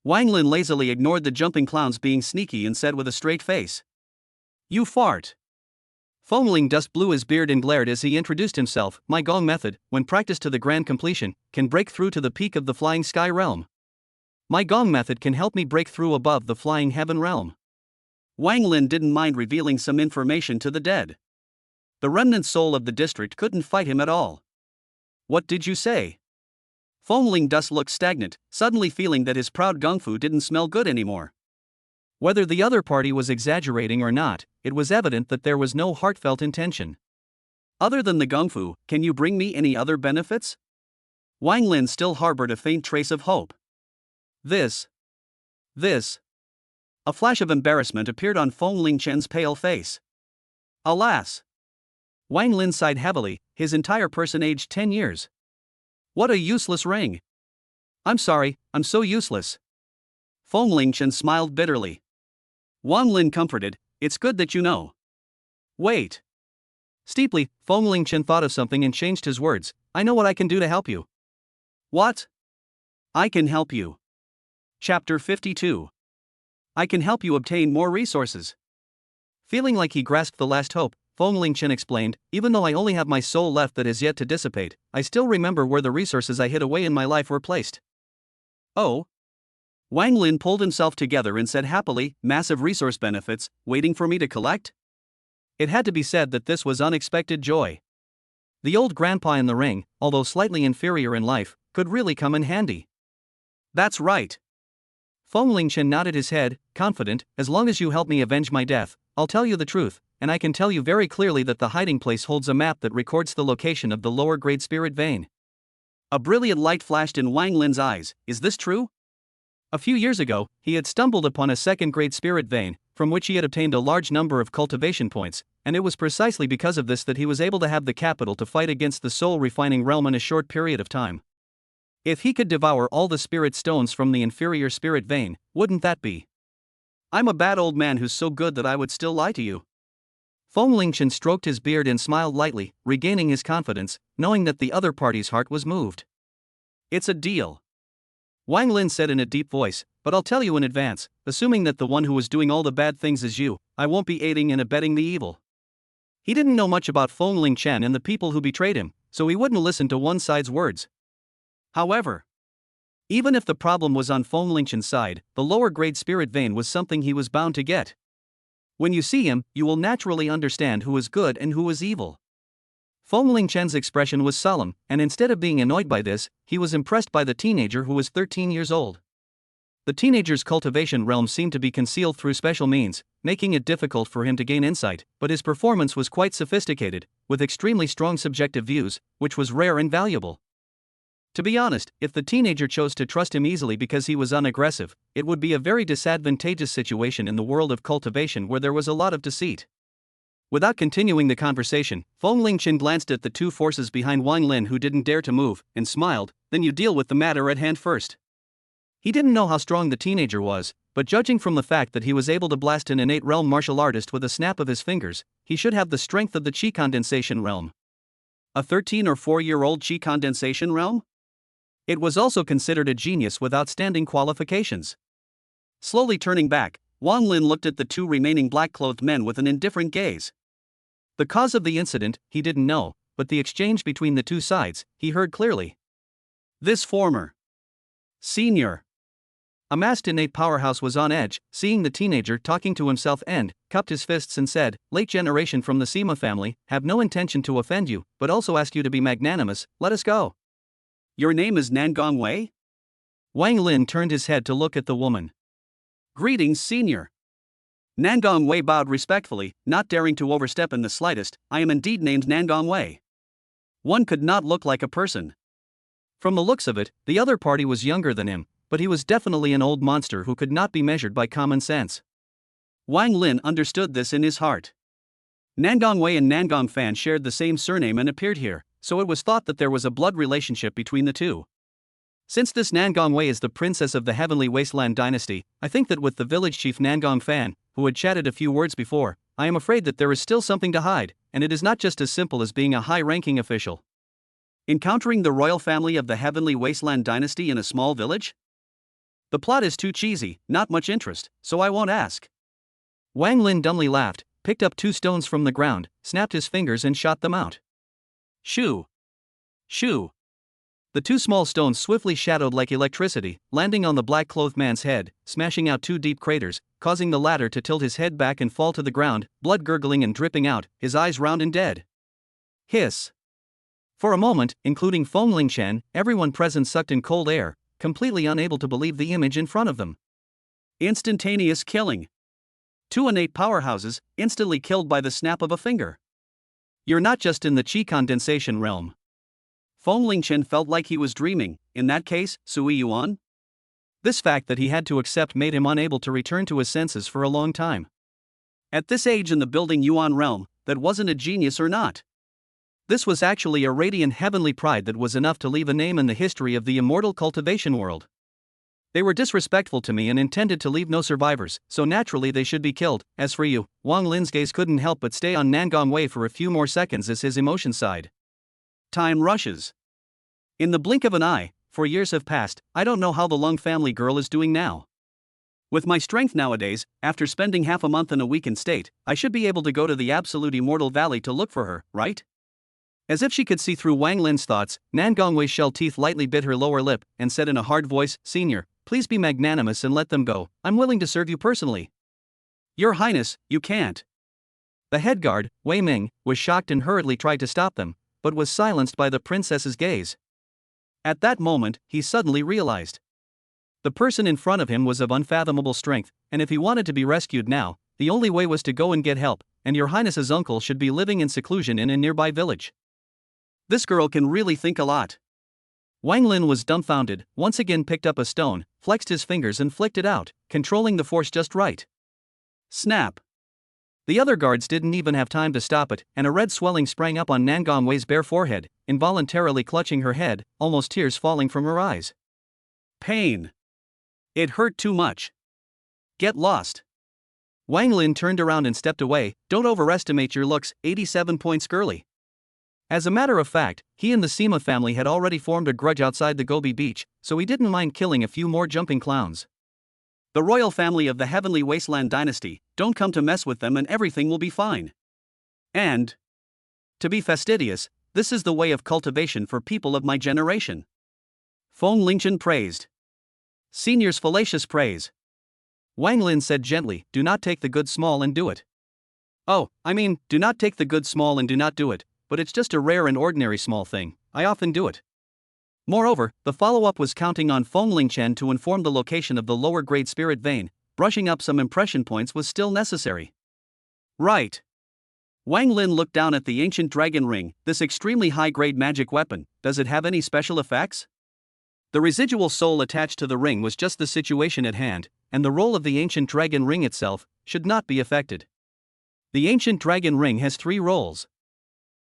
Wang Lin lazily ignored the jumping clowns being sneaky and said with a straight face. You fart. Fengling dust blew his beard and glared as he introduced himself. My Gong method, when practiced to the grand completion, can break through to the peak of the flying sky realm. My Gong method can help me break through above the flying heaven realm. Wang Lin didn't mind revealing some information to the dead. The remnant soul of the district couldn't fight him at all. What did you say? Fengling dust looked stagnant, suddenly feeling that his proud gungfu didn't smell good anymore. Whether the other party was exaggerating or not, it was evident that there was no heartfelt intention. Other than the gungfu, can you bring me any other benefits? Wang Lin still harbored a faint trace of hope. This. A flash of embarrassment appeared on Feng Lingchen's pale face. Alas. Wang Lin sighed heavily, his entire person aged 10 years. What a useless ring. I'm sorry, I'm so useless. Feng Lingchen smiled bitterly. Wang Lin comforted, it's good that you know. Wait. Steeply, Feng Lingchen thought of something and changed his words. I know what I can do to help you. What? I can help you. Chapter 52. I can help you obtain more resources. Feeling like he grasped the last hope, Feng Lingchen explained, even though I only have my soul left that is yet to dissipate, I still remember where the resources I hid away in my life were placed. Oh? Wang Lin pulled himself together and said happily, massive resource benefits, waiting for me to collect? It had to be said that this was unexpected joy. The old grandpa in the ring, although slightly inferior in life, could really come in handy. That's right. Feng Lingchen nodded his head, confident, as long as you help me avenge my death, I'll tell you the truth, and I can tell you very clearly that the hiding place holds a map that records the location of the lower grade spirit vein. A brilliant light flashed in Wang Lin's eyes, is this true? A few years ago, he had stumbled upon a second grade spirit vein, from which he had obtained a large number of cultivation points, and it was precisely because of this that he was able to have the capital to fight against the soul refining realm in a short period of time. If he could devour all the spirit stones from the inferior spirit vein, wouldn't that be? I'm a bad old man who's so good that I would still lie to you. Feng Lingchen stroked his beard and smiled lightly, regaining his confidence, knowing that the other party's heart was moved. It's a deal. Wang Lin said in a deep voice, but I'll tell you in advance, assuming that the one who was doing all the bad things is you, I won't be aiding and abetting the evil. He didn't know much about Feng Lingchen and the people who betrayed him, so he wouldn't listen to one side's words. However, even if the problem was on Feng Lingchen's side, the lower grade spirit vein was something he was bound to get. When you see him, you will naturally understand who is good and who is evil. Feng Lingchen's expression was solemn, and instead of being annoyed by this, he was impressed by the teenager who was 13 years old. The teenager's cultivation realm seemed to be concealed through special means, making it difficult for him to gain insight, but his performance was quite sophisticated, with extremely strong subjective views, which was rare and valuable. To be honest, if the teenager chose to trust him easily because he was unaggressive, it would be a very disadvantageous situation in the world of cultivation where there was a lot of deceit. Without continuing the conversation, Feng Lingchen glanced at the two forces behind Wang Lin who didn't dare to move, and smiled, then you deal with the matter at hand first. He didn't know how strong the teenager was, but judging from the fact that he was able to blast an innate realm martial artist with a snap of his fingers, he should have the strength of the Qi Condensation realm. A 13 or 4-year-old Qi Condensation realm? It was also considered a genius with outstanding qualifications. Slowly turning back, Wang Lin looked at the two remaining black-clothed men with an indifferent gaze. The cause of the incident, he didn't know, but the exchange between the two sides, he heard clearly. This former senior amassed innate powerhouse was on edge, seeing the teenager talking to himself and cupped his fists and said, "Late generation from the Sema family, have no intention to offend you, but also ask you to be magnanimous, let us go." Your name is Nangong Wei? Wang Lin turned his head to look at the woman. Greetings, senior. Nangong Wei bowed respectfully, not daring to overstep in the slightest. I am indeed named Nangong Wei. One could not look like a person. From the looks of it, the other party was younger than him, but he was definitely an old monster who could not be measured by common sense. Wang Lin understood this in his heart. Nangong Wei and Nangong Fan shared the same surname and appeared here, so it was thought that there was a blood relationship between the two. Since this Nangong Wei is the princess of the Heavenly Wasteland dynasty, I think that with the village chief Nangong Fan, who had chatted a few words before, I am afraid that there is still something to hide, and it is not just as simple as being a high-ranking official. Encountering the royal family of the Heavenly Wasteland dynasty in a small village? The plot is too cheesy, not much interest, so I won't ask. Wang Lin dumbly laughed, picked up 2 stones from the ground, snapped his fingers and shot them out. Shoo! Shoo! The 2 small stones swiftly shadowed like electricity, landing on the black-clothed man's head, smashing out 2 deep craters, causing the latter to tilt his head back and fall to the ground, blood gurgling and dripping out, his eyes round and dead. Hiss! For a moment, including Feng Chen, everyone present sucked in cold air, completely unable to believe the image in front of them. Instantaneous killing. 2 innate powerhouses, instantly killed by the snap of a finger. You're not just in the Qi Condensation realm. Feng Chen felt like he was dreaming. In that case, Sui Yuan? This fact that he had to accept made him unable to return to his senses for a long time. At this age in the building Yuan realm, that wasn't a genius or not. This was actually a radiant heavenly pride that was enough to leave a name in the history of the immortal cultivation world. They were disrespectful to me and intended to leave no survivors, so naturally they should be killed. As for you, Wang Lin's gaze couldn't help but stay on Nangong Wei for a few more seconds as his emotion sighed. Time rushes. In the blink of an eye, 4 years have passed. I don't know how the Lung family girl is doing now. With my strength nowadays, after spending half a month in a weakened state, I should be able to go to the absolute immortal valley to look for her, right? As if she could see through Wang Lin's thoughts, Nangong Wei's shell teeth lightly bit her lower lip and said in a hard voice, "Senior, please be magnanimous and let them go. I'm willing to serve you personally." Your Highness, you can't. The head guard, Wei Ming, was shocked and hurriedly tried to stop them, but was silenced by the princess's gaze. At that moment, he suddenly realized. The person in front of him was of unfathomable strength, and if he wanted to be rescued now, the only way was to go and get help, and your Highness's uncle should be living in seclusion in a nearby village. This girl can really think a lot. Wang Lin was dumbfounded, once again picked up a stone, flexed his fingers and flicked it out, controlling the force just right. Snap. The other guards didn't even have time to stop it, and a red swelling sprang up on Nangong Wei's bare forehead, involuntarily clutching her head, almost tears falling from her eyes. Pain. It hurt too much. Get lost. Wang Lin turned around and stepped away. Don't overestimate your looks, 87 points girly. As a matter of fact, he and the Sema family had already formed a grudge outside the Gobi beach, so he didn't mind killing a few more jumping clowns. The royal family of the Heavenly Wasteland dynasty, don't come to mess with them and everything will be fine. And, to be fastidious, this is the way of cultivation for people of my generation. Feng Chen praised. Senior's fallacious praise. Wang Lin said gently, do not take the good small and do it. Oh, I mean, do not take the good small and do not do it, but it's just a rare and ordinary small thing. I often do it. Moreover, the follow-up was counting on Feng Chen to inform the location of the lower-grade spirit vein. Brushing up some impression points was still necessary. Right. Wang Lin looked down at the ancient dragon ring, this extremely high-grade magic weapon. Does it have any special effects? The residual soul attached to the ring was just the situation at hand, and the role of the ancient dragon ring itself should not be affected. The ancient dragon ring has 3 roles.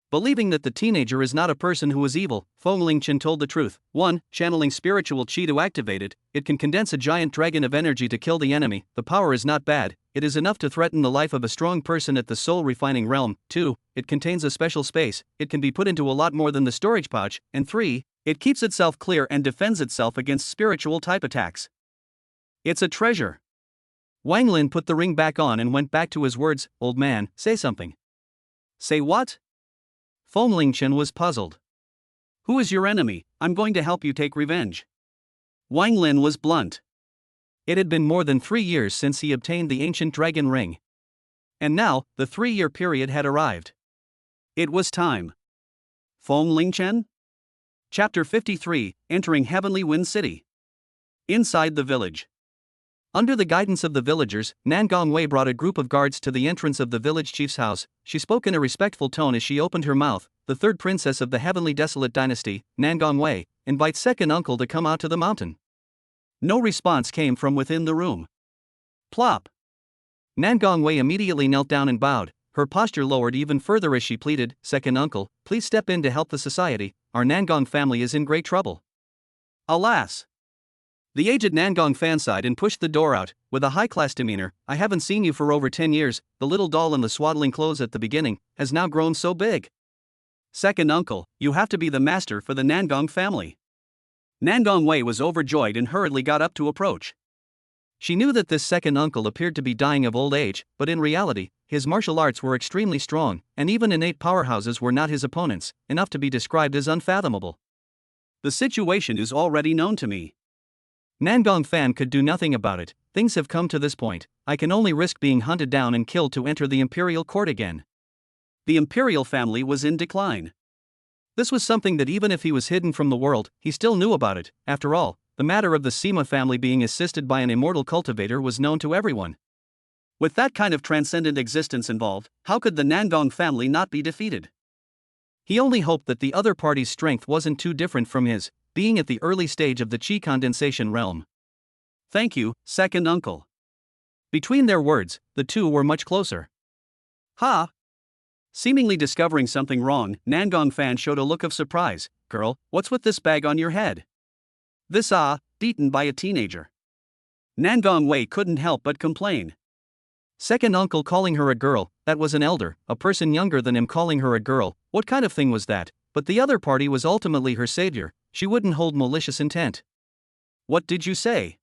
Believing that the teenager is not a person who is evil, Feng Chen told the truth. 1. Channeling spiritual qi to activate it, it can condense a giant dragon of energy to kill the enemy. The power is not bad, it is enough to threaten the life of a strong person at the soul refining realm. 2. It contains a special space, it can be put into a lot more than the storage pouch. And 3. It keeps itself clear and defends itself against spiritual type attacks. It's a treasure. Wang Lin put the ring back on and went back to his words. Old man, say something. Say what? Feng Chen was puzzled. Who is your enemy? I'm going to help you take revenge. Wang Lin was blunt. It had been more than 3 years since he obtained the ancient dragon ring. And now, the 3-year period had arrived. It was time. Feng Chen? Chapter 53, Entering Heavenly Wind City. Inside the village. Under the guidance of the villagers, Nangong Hui brought a group of guards to the entrance of the village chief's house. She spoke in a respectful tone as she opened her mouth. The third princess of the Heavenly Desolate Dynasty, Nangong Hui, invites second uncle to come out to the mountain. No response came from within the room. Plop. Nangong Hui immediately knelt down and bowed, her posture lowered even further as she pleaded, Second uncle, please step in to help the society, our Nangong family is in great trouble. Alas! The aged Nangong Fan sighed and pushed the door out, with a high-class demeanor. I haven't seen you for over 10 years, the little doll in the swaddling clothes at the beginning, has now grown so big. Second uncle, you have to be the master for the Nangong family. Nangong Hui was overjoyed and hurriedly got up to approach. She knew that this second uncle appeared to be dying of old age, but in reality, his martial arts were extremely strong, and even innate powerhouses were not his opponents, enough to be described as unfathomable. The situation is already known to me. Nangong Fan could do nothing about it. Things have come to this point, I can only risk being hunted down and killed to enter the imperial court again. The imperial family was in decline. This was something that even if he was hidden from the world, he still knew about it. After all, the matter of the Sema family being assisted by an immortal cultivator was known to everyone. With that kind of transcendent existence involved, how could the Nangong family not be defeated? He only hoped that the other party's strength wasn't too different from his, being at the early stage of the Qi Condensation realm. Thank you, second uncle. Between their words, the two were much closer. Ha! Seemingly discovering something wrong, Nangong Fan showed a look of surprise. Girl, what's with this bag on your head? This beaten by a teenager. Nangong Hui couldn't help but complain. Second uncle calling her a girl, that was an elder, a person younger than him calling her a girl, what kind of thing was that? But the other party was ultimately her savior, she wouldn't hold malicious intent. What did you say?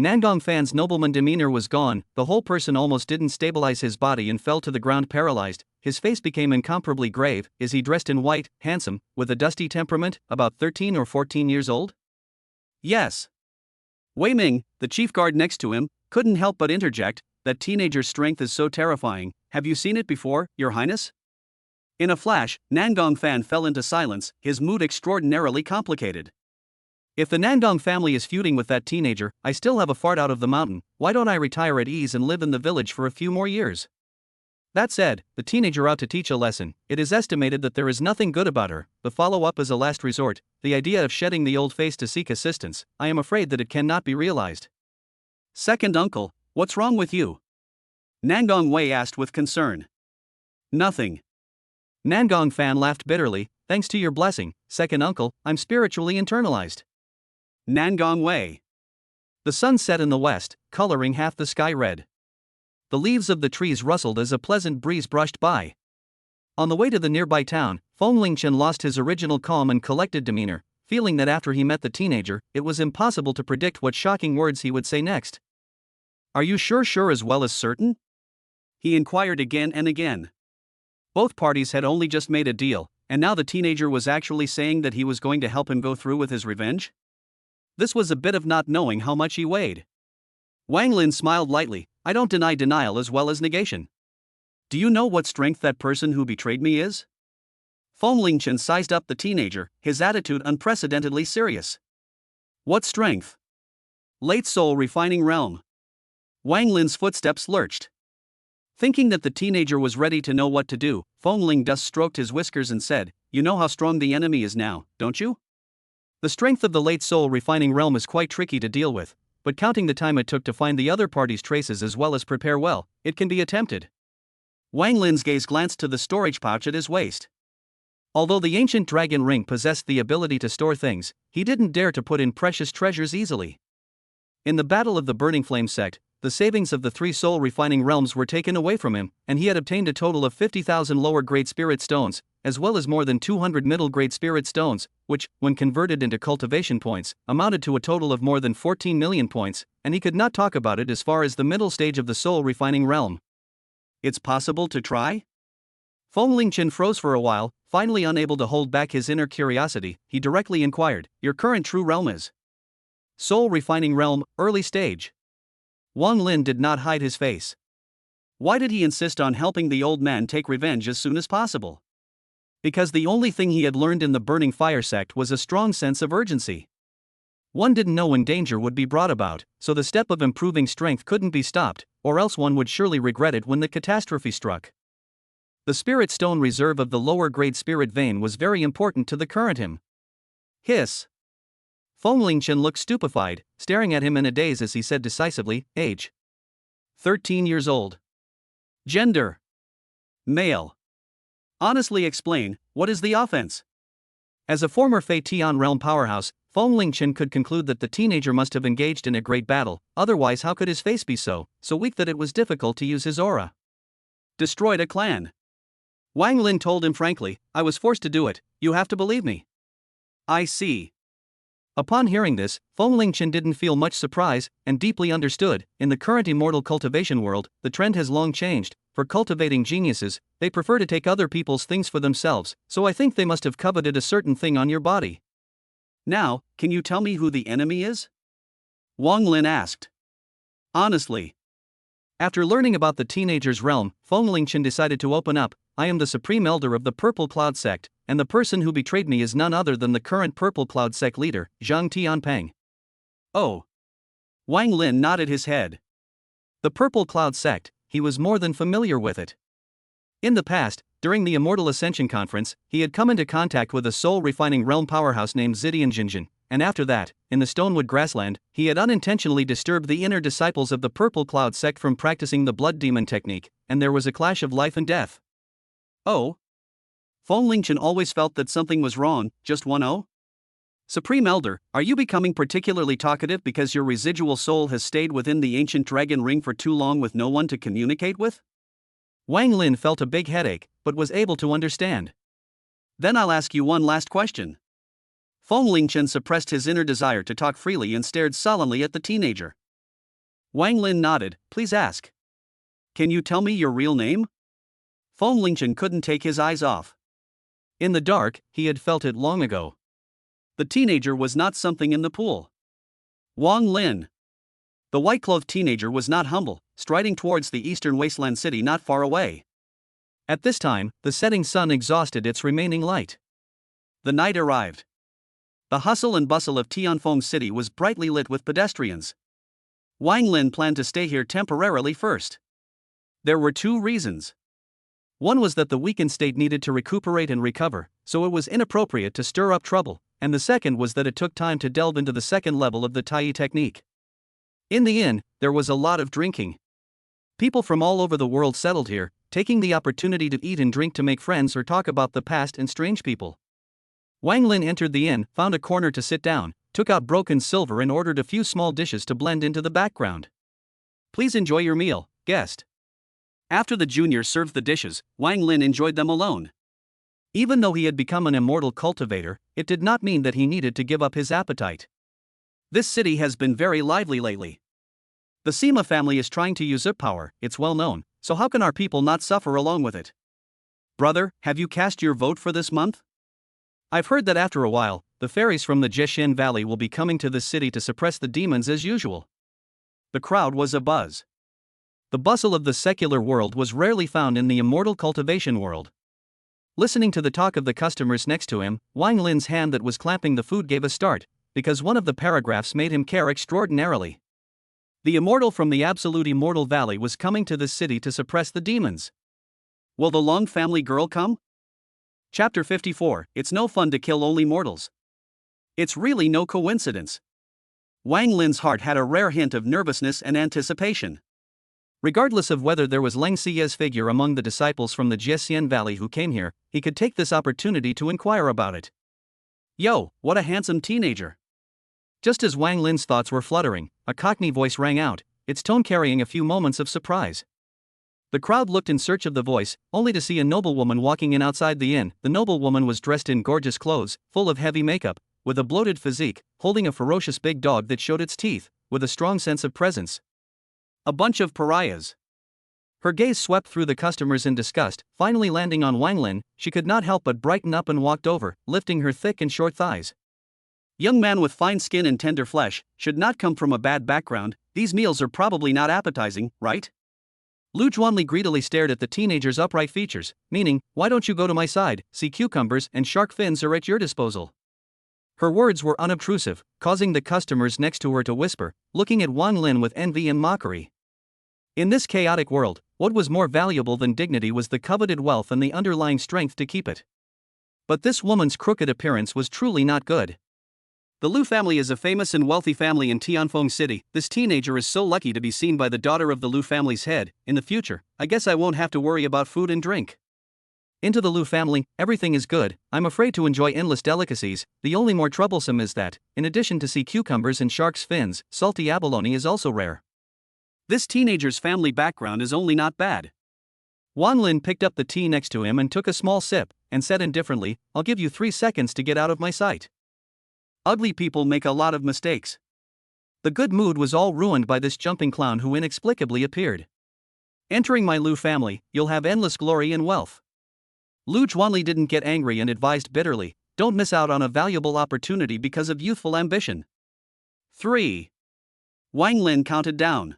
Nangong Fan's nobleman demeanor was gone, the whole person almost didn't stabilize his body and fell to the ground paralyzed, his face became incomparably grave. Is he dressed in white, handsome, with a dusty temperament, about 13 or 14 years old? Yes. Wei Ming, the chief guard next to him, couldn't help but interject, that teenager's strength is so terrifying, have you seen it before, your highness? In a flash, Nangong Fan fell into silence, his mood extraordinarily complicated. If the Nangong family is feuding with that teenager, I still have a fart out of the mountain, why don't I retire at ease and live in the village for a few more years? That said, the teenager ought to teach a lesson. It is estimated that there is nothing good about her. The follow-up is a last resort, the idea of shedding the old face to seek assistance, I am afraid that it cannot be realized. Second uncle, what's wrong with you? Nangong Hui asked with concern. Nothing. Nangong Fan laughed bitterly, thanks to your blessing, second uncle, I'm spiritually internalized. Nangong Hui. The sun set in the west, coloring half the sky red. The leaves of the trees rustled as a pleasant breeze brushed by. On the way to the nearby town, Feng Chen lost his original calm and collected demeanor, feeling that after he met the teenager, it was impossible to predict what shocking words he would say next. Are you sure as well as certain? He inquired again and again. Both parties had only just made a deal, and now the teenager was actually saying that he was going to help him go through with his revenge? This was a bit of not knowing how much he weighed. Wang Lin smiled lightly, I don't deny denial as well as negation. Do you know what strength that person who betrayed me is? Feng Chen sized up the teenager, his attitude unprecedentedly serious. What strength? Late soul refining realm. Wang Lin's footsteps lurched. Thinking that the teenager was ready to know what to do, Feng Chen stroked his whiskers and said, you know how strong the enemy is now, don't you? The strength of the late soul refining realm is quite tricky to deal with, but counting the time it took to find the other party's traces as well as prepare well, it can be attempted. Wang Lin's gaze glanced to the storage pouch at his waist. Although the ancient dragon ring possessed the ability to store things, he didn't dare to put in precious treasures easily. In the Battle of the Burning Flame Sect, the savings of the 3 soul-refining realms were taken away from him, and he had obtained a total of 50,000 lower-grade spirit stones, as well as more than 200 middle-grade spirit stones, which, when converted into cultivation points, amounted to a total of more than 14 million points, and he could not talk about it as far as the middle stage of the soul-refining realm. It's possible to try? Feng Chen froze for a while, finally unable to hold back his inner curiosity. He directly inquired, "Your current true realm is?" "Soul-refining realm, early stage." Wang Lin did not hide his face. Why did he insist on helping the old man take revenge as soon as possible? Because the only thing he had learned in the Burning Fire Sect was a strong sense of urgency. One didn't know when danger would be brought about, so the step of improving strength couldn't be stopped, or else one would surely regret it when the catastrophe struck. The spirit stone reserve of the lower-grade spirit vein was very important to the current him. Hiss. Feng Chen looked stupefied, staring at him in a daze as he said decisively, "Age. 13 years old. Gender. Male. Honestly explain, what is the offense?" As a former Fei Tian realm powerhouse, Feng Chen could conclude that the teenager must have engaged in a great battle, otherwise how could his face be so weak that it was difficult to use his aura? Destroyed a clan. Wang Lin told him frankly, "I was forced to do it, you have to believe me." I see. Upon hearing this, Feng Chen didn't feel much surprise, and deeply understood. In the current immortal cultivation world, the trend has long changed. For cultivating geniuses, they prefer to take other people's things for themselves, so I think they must have coveted a certain thing on your body. Now, can you tell me who the enemy is? Wang Lin asked. Honestly. After learning about the teenager's realm, Feng Chen decided to open up. "I am the Supreme Elder of the Purple Cloud Sect, and the person who betrayed me is none other than the current Purple Cloud Sect leader, Zhang Tianpeng." Oh. Wang Lin nodded his head. The Purple Cloud Sect, he was more than familiar with it. In the past, during the Immortal Ascension Conference, he had come into contact with a soul-refining realm powerhouse named Xuanjian, and after that, in the Stonewood grassland, he had unintentionally disturbed the inner disciples of the Purple Cloud Sect from practicing the blood demon technique, and there was a clash of life and death. Oh. Feng Chen always felt that something was wrong, just 1-0? Supreme Elder, are you becoming particularly talkative because your residual soul has stayed within the ancient dragon ring for too long with no one to communicate with? Wang Lin felt a big headache, but was able to understand. Then I'll ask you one last question. Feng Chen suppressed his inner desire to talk freely and stared solemnly at the teenager. Wang Lin nodded, "Please ask. Can you tell me your real name?" Feng Chen couldn't take his eyes off. In the dark, he had felt it long ago. The teenager was not something in the pool. Wang Lin. The white-clothed teenager was not humble, striding towards the eastern wasteland city not far away. At this time, the setting sun exhausted its remaining light. The night arrived. The hustle and bustle of Tianfeng City was brightly lit with pedestrians. Wang Lin planned to stay here temporarily first. There were 2 reasons. One was that the weakened state needed to recuperate and recover, so it was inappropriate to stir up trouble, and the second was that it took time to delve into the second level of the Tai technique. In the inn, there was a lot of drinking. People from all over the world settled here, taking the opportunity to eat and drink to make friends or talk about the past and strange people. Wang Lin entered the inn, found a corner to sit down, took out broken silver and ordered a few small dishes to blend into the background. "Please enjoy your meal, guest." After the junior served the dishes, Wang Lin enjoyed them alone. Even though he had become an immortal cultivator, it did not mean that he needed to give up his appetite. This city has been very lively lately. The Sema family is trying to usurp power, it's well known, so how can our people not suffer along with it? Brother, have you cast your vote for this month? I've heard that after a while, the fairies from the Jishin Valley will be coming to this city to suppress the demons as usual. The crowd was abuzz. The bustle of the secular world was rarely found in the immortal cultivation world. Listening to the talk of the customers next to him, Wang Lin's hand that was clamping the food gave a start, because one of the paragraphs made him care extraordinarily. The immortal from the absolute immortal valley was coming to this city to suppress the demons. Will the Long family girl come? Chapter 54, It's no fun to kill only mortals. It's really no coincidence. Wang Lin's heart had a rare hint of nervousness and anticipation. Regardless of whether there was Leng Xie's figure among the disciples from the Jiesian Valley who came here, he could take this opportunity to inquire about it. Yo, what a handsome teenager. Just as Wang Lin's thoughts were fluttering, a Cockney voice rang out, its tone carrying a few moments of surprise. The crowd looked in search of the voice, only to see a noblewoman walking in outside the inn. The noblewoman was dressed in gorgeous clothes, full of heavy makeup, with a bloated physique, holding a ferocious big dog that showed its teeth, with a strong sense of presence. A bunch of pariahs. Her gaze swept through the customers in disgust, finally landing on Wang Lin. She could not help but brighten up and walked over, lifting her thick and short thighs. Young man with fine skin and tender flesh, should not come from a bad background. These meals are probably not appetizing, right? Lu Zhuanli greedily stared at the teenager's upright features, meaning, why don't you go to my side? Sea cucumbers and shark fins are at your disposal. Her words were unobtrusive, causing the customers next to her to whisper, looking at Wang Lin with envy and mockery. In this chaotic world, what was more valuable than dignity was the coveted wealth and the underlying strength to keep it. But this woman's crooked appearance was truly not good. The Lu family is a famous and wealthy family in Tianfeng City. This teenager is so lucky to be seen by the daughter of the Lu family's head. In the future, I guess I won't have to worry about food and drink. Into the Lu family, everything is good. I'm afraid to enjoy endless delicacies. The only more troublesome is that, in addition to sea cucumbers and shark's fins, salty abalone is also rare. This teenager's family background is only not bad. Wang Lin picked up the tea next to him and took a small sip, and said indifferently, I'll give you 3 seconds to get out of my sight. Ugly people make a lot of mistakes. The good mood was all ruined by this jumping clown who inexplicably appeared. Entering my Lu family, you'll have endless glory and wealth. Lu Zhuanli didn't get angry and advised bitterly, don't miss out on a valuable opportunity because of youthful ambition. 3. Wang Lin counted down.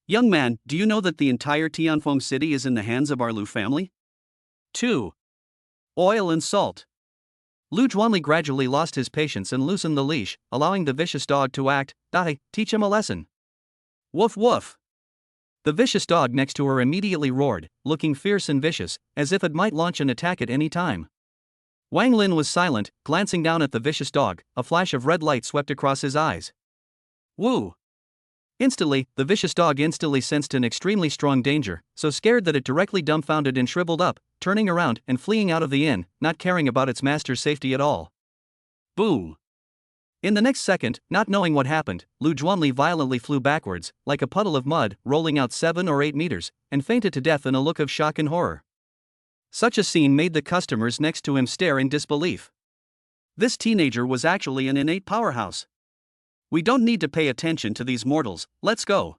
Young man, do you know that the entire Tianfeng city is in the hands of our Lu family? 2. Oil and salt. Lu Zhuanli gradually lost his patience and loosened the leash, allowing the vicious dog to act. Teach him a lesson. Woof woof. The vicious dog next to her immediately roared, looking fierce and vicious, as if it might launch an attack at any time. Wang Lin was silent, glancing down at the vicious dog. A flash of red light swept across his eyes. Woo! Instantly, the vicious dog instantly sensed an extremely strong danger, so scared that it directly dumbfounded and shriveled up, turning around and fleeing out of the inn, not caring about its master's safety at all. Boom! In the next second, not knowing what happened, Lu Zhuanli violently flew backwards, like a puddle of mud, rolling out 7 or 8 meters, and fainted to death in a look of shock and horror. Such a scene made the customers next to him stare in disbelief. This teenager was actually an innate powerhouse. We don't need to pay attention to these mortals, let's go.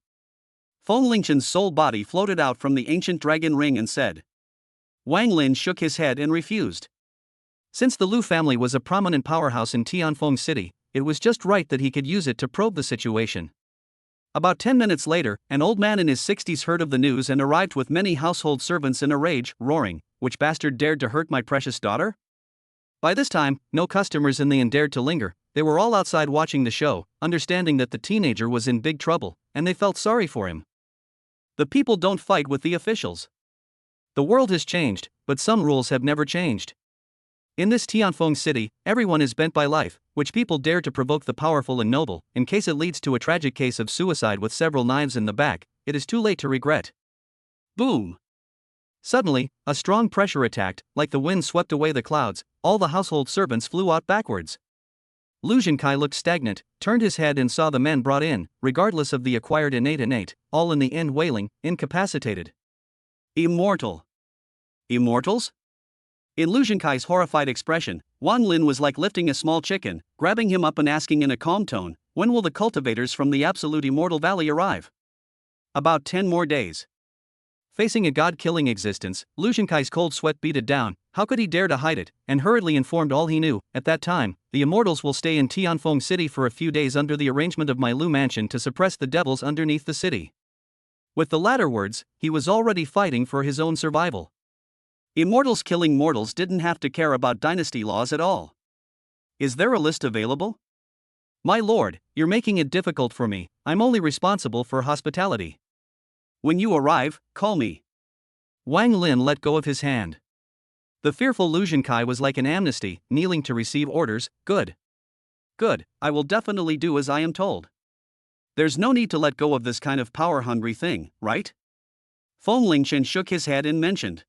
Feng Lingchen's soul body floated out from the ancient dragon ring and said. Wang Lin shook his head and refused. Since the Lu family was a prominent powerhouse in Tianfeng City, it was just right that he could use it to probe the situation. About 10 minutes later, an old man in his 60s heard of the news and arrived with many household servants in a rage, roaring, which bastard dared to hurt my precious daughter? By this time, no customers in the inn dared to linger. They were all outside watching the show, understanding that the teenager was in big trouble, and they felt sorry for him. The people don't fight with the officials. The world has changed, but some rules have never changed. In this Tianfeng city, everyone is bent by life, which people dare to provoke the powerful and noble. In case it leads to a tragic case of suicide with several knives in the back, it is too late to regret. Boom! Suddenly, a strong pressure attacked, like the wind swept away the clouds. All the household servants flew out backwards. Lu Zhenkai looked stagnant, turned his head and saw the men brought in, regardless of the acquired innate, all in the inn wailing, incapacitated. Immortal. Immortals? In Lu Zhenkai's horrified expression, Wang Lin was like lifting a small chicken, grabbing him up and asking in a calm tone, when will the cultivators from the absolute immortal valley arrive? About 10 more days. Facing a god-killing existence, Lu Zhenkai's cold sweat beaded down. How could he dare to hide it, and hurriedly informed all he knew. At that time, the immortals will stay in Tianfeng City for a few days under the arrangement of my Lu mansion to suppress the devils underneath the city. With the latter words, he was already fighting for his own survival. Immortals killing mortals didn't have to care about dynasty laws at all. Is there a list available? My lord, you're making it difficult for me. I'm only responsible for hospitality. When you arrive, call me. Wang Lin let go of his hand. The fearful Lu Zhenkai was like an amnesty, kneeling to receive orders. Good. Good, I will definitely do as I am told. There's no need to let go of this kind of power-hungry thing, right? Feng Lingchen shook his head and mentioned.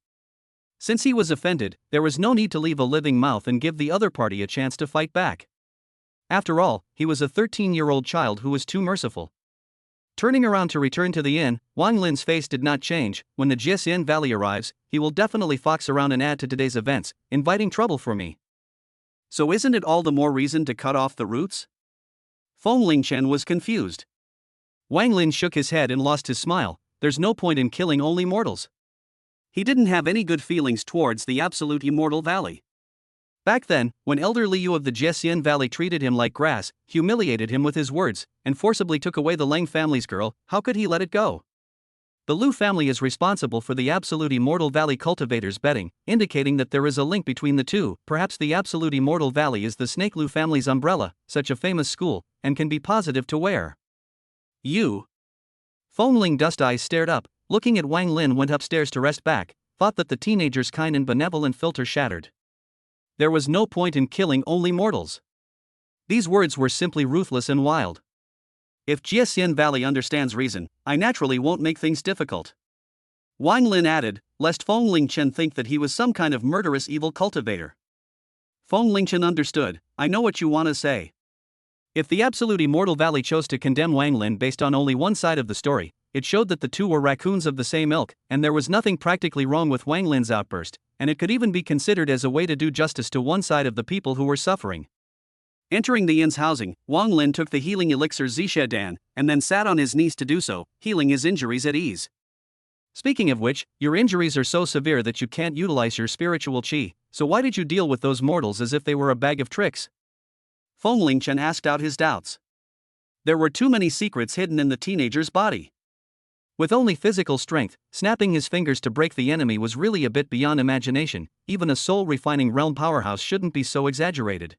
Since he was offended, there was no need to leave a living mouth and give the other party a chance to fight back. After all, he was a 13-year-old child who was too merciful. Turning around to return to the inn, Wang Lin's face did not change. When the Jixian Valley arrives, he will definitely fox around and add to today's events, inviting trouble for me. So isn't it all the more reason to cut off the roots? Feng Lingchen was confused. Wang Lin shook his head and lost his smile. There's no point in killing only mortals. He didn't have any good feelings towards the absolute immortal valley. Back then, when Elder Liu of the Jixian Valley treated him like grass, humiliated him with his words, and forcibly took away the Lang family's girl, how could he let it go? The Liu family is responsible for the absolute immortal valley cultivators' betting, indicating that there is a link between the two. Perhaps the absolute immortal valley is the Snake Liu family's umbrella, such a famous school, and can be positive to wear. You. Feng Ling dust eyes stared up, looking at Wang Lin went upstairs to rest back, thought that the teenager's kind and benevolent filter shattered. There was no point in killing only mortals. These words were simply ruthless and wild. If Jixian Valley understands reason, I naturally won't make things difficult. Wang Lin added, lest Feng Lingchen think that he was some kind of murderous evil cultivator. Feng Lingchen understood, I know what you want to say. If the absolute immortal valley chose to condemn Wang Lin based on only one side of the story, it showed that the two were raccoons of the same ilk, and there was nothing practically wrong with Wang Lin's outburst, and it could even be considered as a way to do justice to one side of the people who were suffering. Entering the inn's housing, Wang Lin took the healing elixir Zishedan, and then sat on his knees to do so, healing his injuries at ease. Speaking of which, your injuries are so severe that you can't utilize your spiritual qi, so why did you deal with those mortals as if they were a bag of tricks? Feng Lingchen asked out his doubts. There were too many secrets hidden in the teenager's body. With only physical strength, snapping his fingers to break the enemy was really a bit beyond imagination. Even a soul-refining realm powerhouse shouldn't be so exaggerated.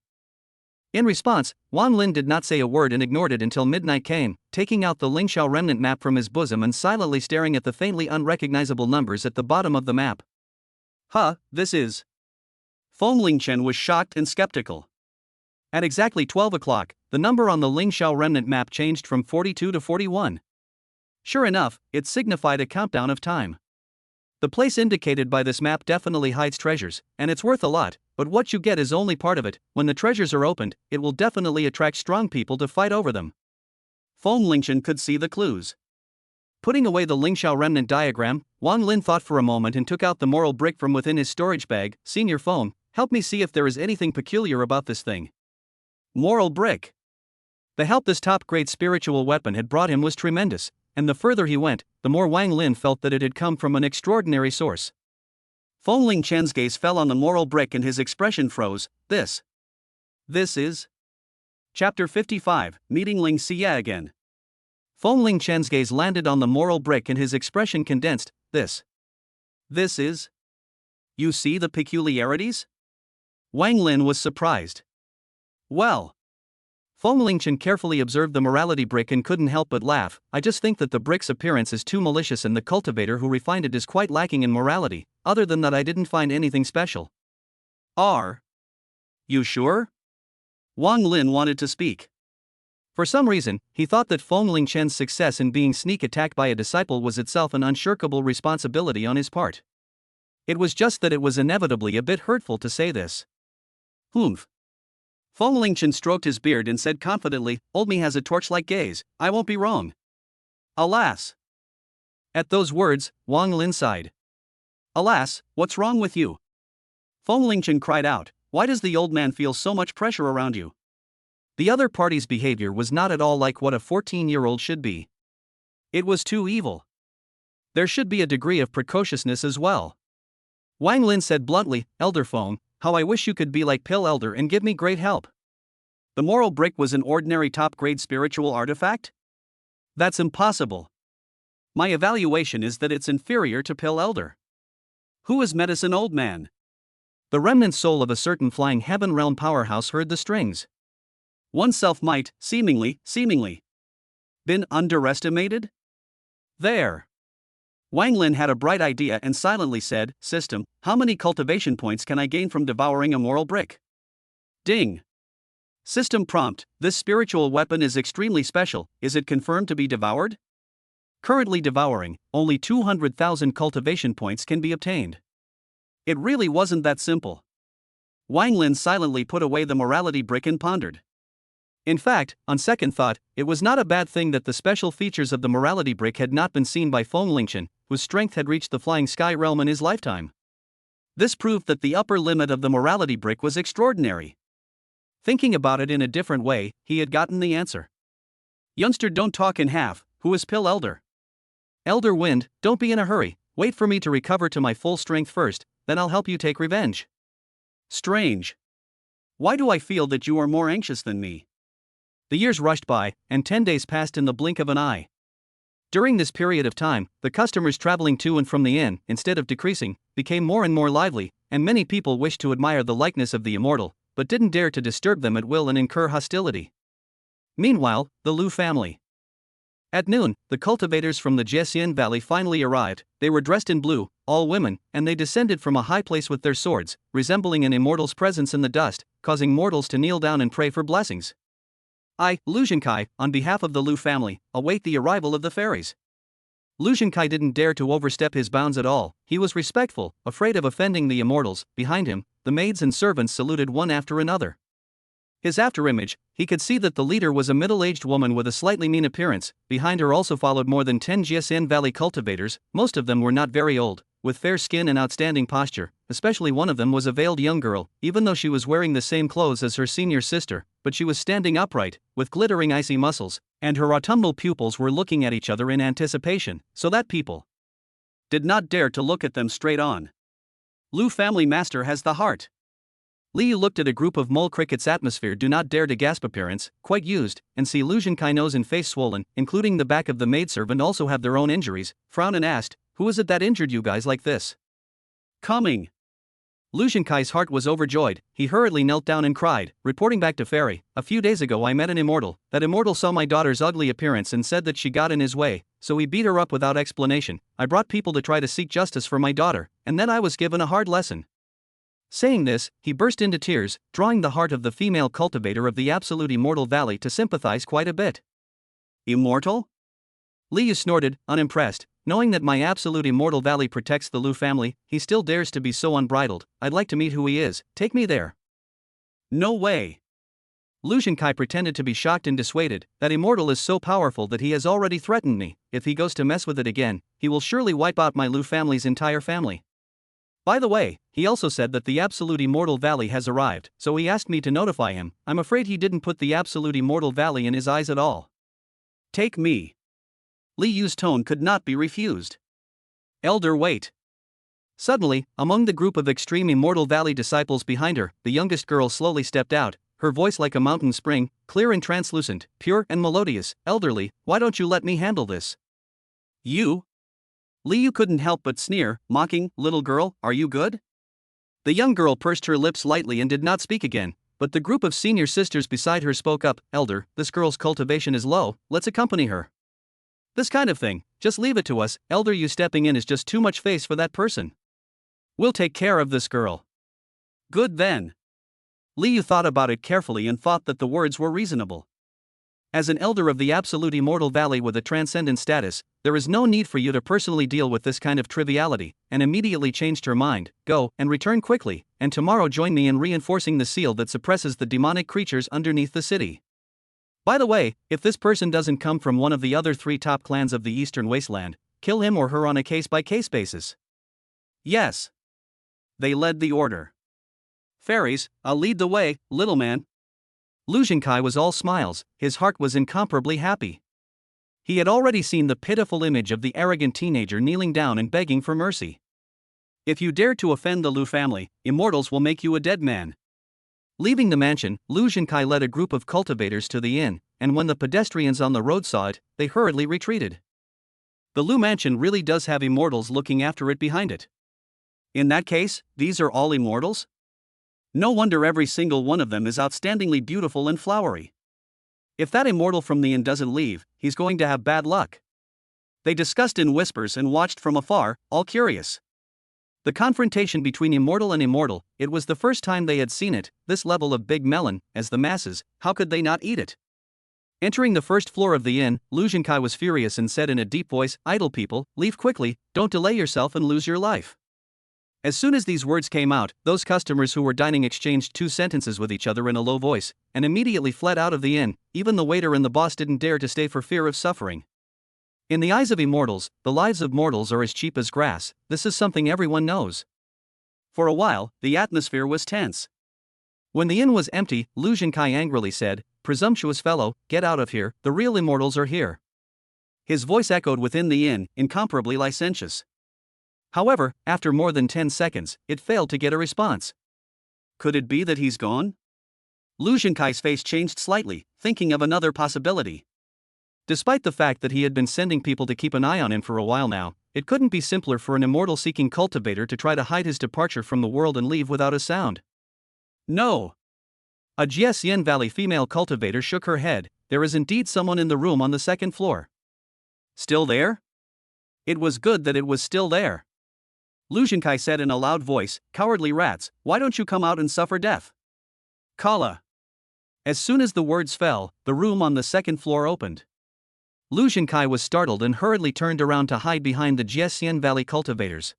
In response, Wang Lin did not say a word and ignored it until midnight came, taking out the Lingxiao remnant map from his bosom and silently staring at the faintly unrecognizable numbers at the bottom of the map. This is. Feng Lingchen was shocked and skeptical. At exactly 12 o'clock, the number on the Lingxiao remnant map changed from 42 to 41. Sure enough, it signified a countdown of time. The place indicated by this map definitely hides treasures, and it's worth a lot, but what you get is only part of it. When the treasures are opened, it will definitely attract strong people to fight over them. Feng Lingchen could see the clues. Putting away the Lingxiao remnant diagram, Wang Lin thought for a moment and took out the moral brick from within his storage bag. Senior Feng, help me see if there is anything peculiar about this thing. Moral brick. The help this top-grade spiritual weapon had brought him was tremendous, and the further he went, the more Wang Lin felt that it had come from an extraordinary source. Feng Lingchen's gaze fell on the moral brick and his expression froze. This is. Chapter 55, Meeting Ling Xiyue again. Feng Lingchen's gaze landed on the moral brick and his expression condensed. This is. You see the peculiarities? Wang Lin was surprised. Well. Feng Lingchen carefully observed the morality brick and couldn't help but laugh. I just think that the brick's appearance is too malicious and the cultivator who refined it is quite lacking in morality. Other than that, I didn't find anything special. Are you sure? Wang Lin wanted to speak. For some reason, he thought that Feng Lingchen's success in being sneak attacked by a disciple was itself an unshirkable responsibility on his part. It was just that it was inevitably a bit hurtful to say this. Humph. Feng Lingchen stroked his beard and said confidently, Old me has a torch-like gaze, I won't be wrong. Alas. At those words, Wang Lin sighed. Alas, what's wrong with you? Feng Lingchen cried out, why does the old man feel so much pressure around you? The other party's behavior was not at all like what a 14-year-old should be. It was too evil. There should be a degree of precociousness as well. Wang Lin said bluntly, Elder Feng, how I wish you could be like Pill Elder and give me great help. The moral brick was an ordinary top-grade spiritual artifact? That's impossible. My evaluation is that it's inferior to Pill Elder. Who is Medicine Old Man? The remnant soul of a certain flying heaven realm powerhouse heard the strings. Oneself might, seemingly, been underestimated? There. Wang Lin had a bright idea and silently said, System, how many cultivation points can I gain from devouring a moral brick? Ding. System prompt, this spiritual weapon is extremely special, is it confirmed to be devoured? Currently devouring, only 200,000 cultivation points can be obtained. It really wasn't that simple. Wang Lin silently put away the morality brick and pondered. In fact, on second thought, it was not a bad thing that the special features of the morality brick had not been seen by Feng Lingchen, whose strength had reached the flying sky realm in his lifetime. This proved that the upper limit of the morality brick was extraordinary. Thinking about it in a different way, he had gotten the answer. Youngster, don't talk in half. Who is Pill Elder? Elder Wind, don't be in a hurry, wait for me to recover to my full strength first, then I'll help you take revenge. Strange. Why do I feel that you are more anxious than me? The years rushed by, and 10 days passed in the blink of an eye. During this period of time, the customers traveling to and from the inn, instead of decreasing, became more and more lively, and many people wished to admire the likeness of the immortal, but didn't dare to disturb them at will and incur hostility. Meanwhile, the Lu family. At noon, the cultivators from the Xuanjian valley finally arrived. They were dressed in blue, all women, and they descended from a high place with their swords, resembling an immortal's presence in the dust, causing mortals to kneel down and pray for blessings. I, Lu Zhenkai, on behalf of the Lu family, await the arrival of the fairies. Lu Zhenkai didn't dare to overstep his bounds at all. He was respectful, afraid of offending the immortals. Behind him, the maids and servants saluted one after another. His afterimage, he could see that the leader was a middle-aged woman with a slightly mean appearance. Behind her also followed more than 10 Xuanjian Valley cultivators. Most of them were not very old, with fair skin and outstanding posture. Especially one of them was a veiled young girl, even though she was wearing the same clothes as her senior sister, but she was standing upright, with glittering icy muscles, and her autumnal pupils were looking at each other in anticipation, so that people did not dare to look at them straight on. Lu family master has the heart. Liu looked at a group of mole crickets' atmosphere do not dare to gasp appearance, quite used, and see Lu Zhenkai nose and face swollen, including the back of the maidservant also have their own injuries, frowned and asked, who is it that injured you guys like this? Coming. Lu Zhenkai's heart was overjoyed. He hurriedly knelt down and cried, reporting back to Fairy, a few days ago I met an immortal. That immortal saw my daughter's ugly appearance and said that she got in his way, so he beat her up without explanation. I brought people to try to seek justice for my daughter, and then I was given a hard lesson. Saying this, he burst into tears, drawing the heart of the female cultivator of the absolute immortal valley to sympathize quite a bit. Immortal? Liu snorted, unimpressed. Knowing that my absolute immortal valley protects the Lu family, he still dares to be so unbridled. I'd like to meet who he is. Take me there. No way. Lu Zhenkai pretended to be shocked and dissuaded. That immortal is so powerful that he has already threatened me. If he goes to mess with it again, he will surely wipe out my Lu family's entire family. By the way, he also said that the absolute immortal valley has arrived, so he asked me to notify him. I'm afraid he didn't put the absolute immortal valley in his eyes at all. Take me. Li Yu's tone could not be refused. Elder, wait. Suddenly, among the group of extreme immortal valley disciples behind her, the youngest girl slowly stepped out, her voice like a mountain spring, clear and translucent, pure and melodious. Elderly, why don't you let me handle this? You? Liu couldn't help but sneer, mocking, little girl, are you good? The young girl pursed her lips lightly and did not speak again, but the group of senior sisters beside her spoke up, Elder, this girl's cultivation is low, let's accompany her. This kind of thing, just leave it to us, Elder, you stepping in is just too much face for that person. We'll take care of this girl. Good then. Liu thought about it carefully and thought that the words were reasonable. As an elder of the absolute immortal valley with a transcendent status, there is no need for you to personally deal with this kind of triviality, and immediately changed her mind. Go, and return quickly, and tomorrow join me in reinforcing the seal that suppresses the demonic creatures underneath the city. By the way, if this person doesn't come from one of the other 3 top clans of the Eastern Wasteland, kill him or her on a case-by-case basis. Yes. They led the order. Fairies, I'll lead the way, little man. Lu Zhenkai was all smiles, his heart was incomparably happy. He had already seen the pitiful image of the arrogant teenager kneeling down and begging for mercy. If you dare to offend the Lu family, immortals will make you a dead man. Leaving the mansion, Lu Zhenkai led a group of cultivators to the inn, and when the pedestrians on the road saw it, they hurriedly retreated. The Lu mansion really does have immortals looking after it behind it. In that case, these are all immortals? No wonder every single one of them is outstandingly beautiful and flowery. If that immortal from the inn doesn't leave, he's going to have bad luck. They discussed in whispers and watched from afar, all curious. The confrontation between immortal and immortal, it was the first time they had seen it, this level of big melon, as the masses, how could they not eat it? Entering the first floor of the inn, Lu Zhenkai was furious and said in a deep voice, "Idle people, leave quickly, don't delay yourself and lose your life." As soon as these words came out, those customers who were dining exchanged 2 sentences with each other in a low voice, and immediately fled out of the inn. Even the waiter and the boss didn't dare to stay for fear of suffering. In the eyes of immortals, the lives of mortals are as cheap as grass. This is something everyone knows. For a while, the atmosphere was tense. When the inn was empty, Lu Zhenkai angrily said, "Presumptuous fellow, get out of here, the real immortals are here." His voice echoed within the inn, incomparably licentious. However, after more than 10 seconds, it failed to get a response. Could it be that he's gone? Lu Zhenkai's face changed slightly, thinking of another possibility. Despite the fact that he had been sending people to keep an eye on him for a while now, it couldn't be simpler for an immortal-seeking cultivator to try to hide his departure from the world and leave without a sound. No. A Jiesian Valley female cultivator shook her head. There is indeed someone in the room on the second floor. Still there? It was good that it was still there. Lu Zhenkai said in a loud voice, "Cowardly rats, why don't you come out and suffer death?" Kala. As soon as the words fell, the room on the second floor opened. Lu Zhenkai was startled and hurriedly turned around to hide behind the Jiesian Valley cultivators.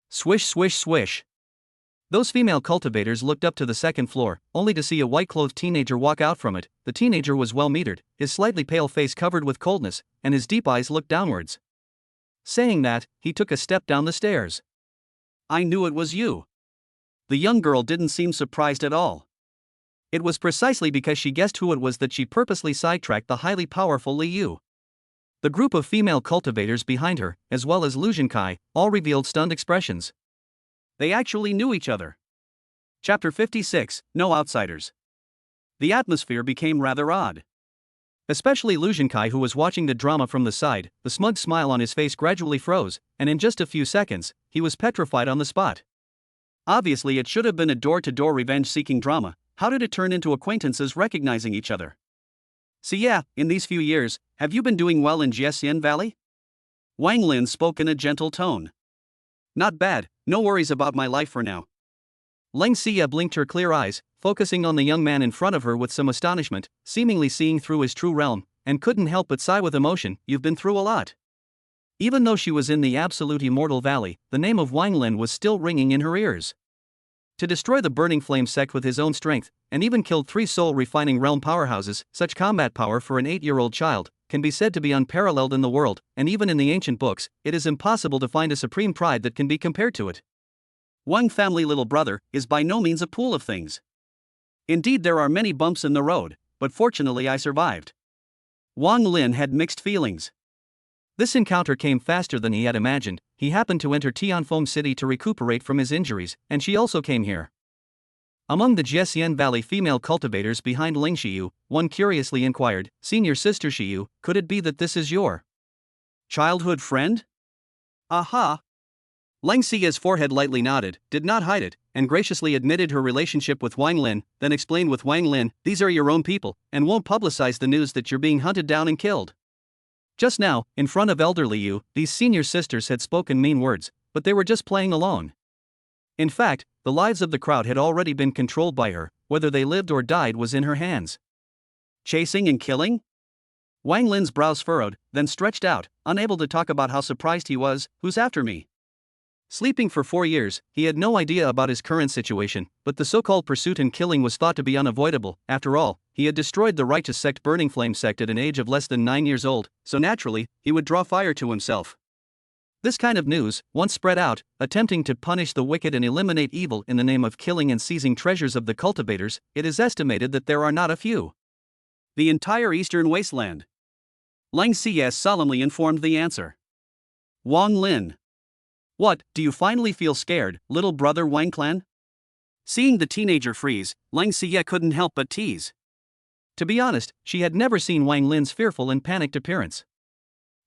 Swish, swish, swish. Those female cultivators looked up to the second floor, only to see a white-clothed teenager walk out from it. The teenager was well-metered, his slightly pale face covered with coldness, and his deep eyes looked downwards. Saying that, he took a step down the stairs. "I knew it was you." The young girl didn't seem surprised at all. It was precisely because she guessed who it was that she purposely sidetracked the highly powerful Li Yu. The group of female cultivators behind her, as well as Lu Zhenkai, all revealed stunned expressions. They actually knew each other. Chapter 56, No Outsiders. The atmosphere became rather odd. Especially Lu Zhenkai, who was watching the drama from the side. The smug smile on his face gradually froze, and in just a few seconds, he was petrified on the spot. Obviously it should have been a door-to-door revenge-seeking drama. How did it turn into acquaintances recognizing each other? "So yeah, in these few years, have you been doing well in Jiesian Valley?" Wang Lin spoke in a gentle tone. "Not bad, no worries about my life for now." Leng Xiyue blinked her clear eyes, focusing on the young man in front of her with some astonishment, seemingly seeing through his true realm, and couldn't help but sigh with emotion. "You've been through a lot." Even though she was in the absolute immortal valley, the name of Wang Lin was still ringing in her ears. To destroy the Burning Flame sect with his own strength, and even killed 3 soul-refining realm powerhouses, such combat power for an 8-year-old child, can be said to be unparalleled in the world, and even in the ancient books, it is impossible to find a supreme pride that can be compared to it. Wang family little brother is by no means a pool of things. Indeed, there are many bumps in the road, but fortunately I survived. Wang Lin had mixed feelings. This encounter came faster than he had imagined. He happened to enter Tianfeng City to recuperate from his injuries, and she also came here. Among the Jiesian Valley female cultivators behind Ling Xiyue, one curiously inquired, "Senior sister Xiyue, could it be that this is your childhood friend?" "Aha!" Leng Xiyue's forehead lightly nodded, did not hide it, and graciously admitted her relationship with Wang Lin, then explained with Wang Lin, "These are your own people, and won't publicize the news that you're being hunted down and killed." Just now, in front of elder Li Yu, these senior sisters had spoken mean words, but they were just playing along. In fact, the lives of the crowd had already been controlled by her. Whether they lived or died was in her hands. Chasing and killing? Wang Lin's brows furrowed, then stretched out, unable to talk about how surprised he was. "Who's after me?" Sleeping for 4 years, he had no idea about his current situation, but the so-called pursuit and killing was thought to be unavoidable. After all, he had destroyed the righteous sect Burning Flame sect at an age of less than 9 years old, so naturally, he would draw fire to himself. This kind of news, once spread out, attempting to punish the wicked and eliminate evil in the name of killing and seizing treasures of the cultivators, it is estimated that there are not a few. The entire eastern wasteland. Leng Xiyue solemnly informed the answer. Wang Lin. "What, do you finally feel scared, little brother Wang Clan?" Seeing the teenager freeze, Leng Xiyue couldn't help but tease. To be honest, she had never seen Wang Lin's fearful and panicked appearance.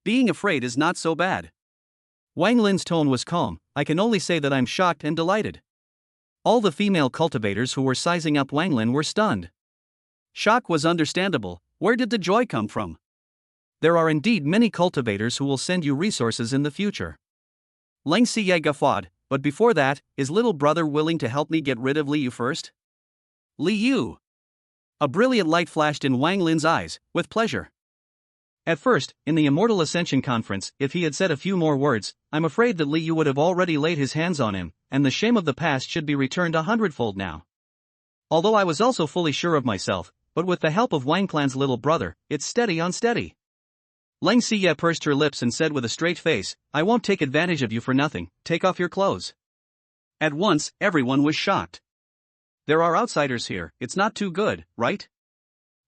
Being afraid is not so bad. Wang Lin's tone was calm. "I can only say that I'm shocked and delighted." All the female cultivators who were sizing up Wang Lin were stunned. Shock was understandable. Where did the joy come from? There are indeed many cultivators who will send you resources in the future. Leng Xiyue guffawed, "But before that, is little brother willing to help me get rid of Li Yu first?" Li Yu. A brilliant light flashed in Wang Lin's eyes, with pleasure. At first, in the Immortal Ascension Conference, if he had said a few more words, I'm afraid that Xiyue would have already laid his hands on him, and the shame of the past should be returned 100-fold now. Although I was also fully sure of myself, but with the help of Wang Clan's little brother, it's steady on steady. Lang Xiyue pursed her lips and said with a straight face, I won't take advantage of you for nothing, take off your clothes. At once, everyone was shocked. There are outsiders here, it's not too good, right?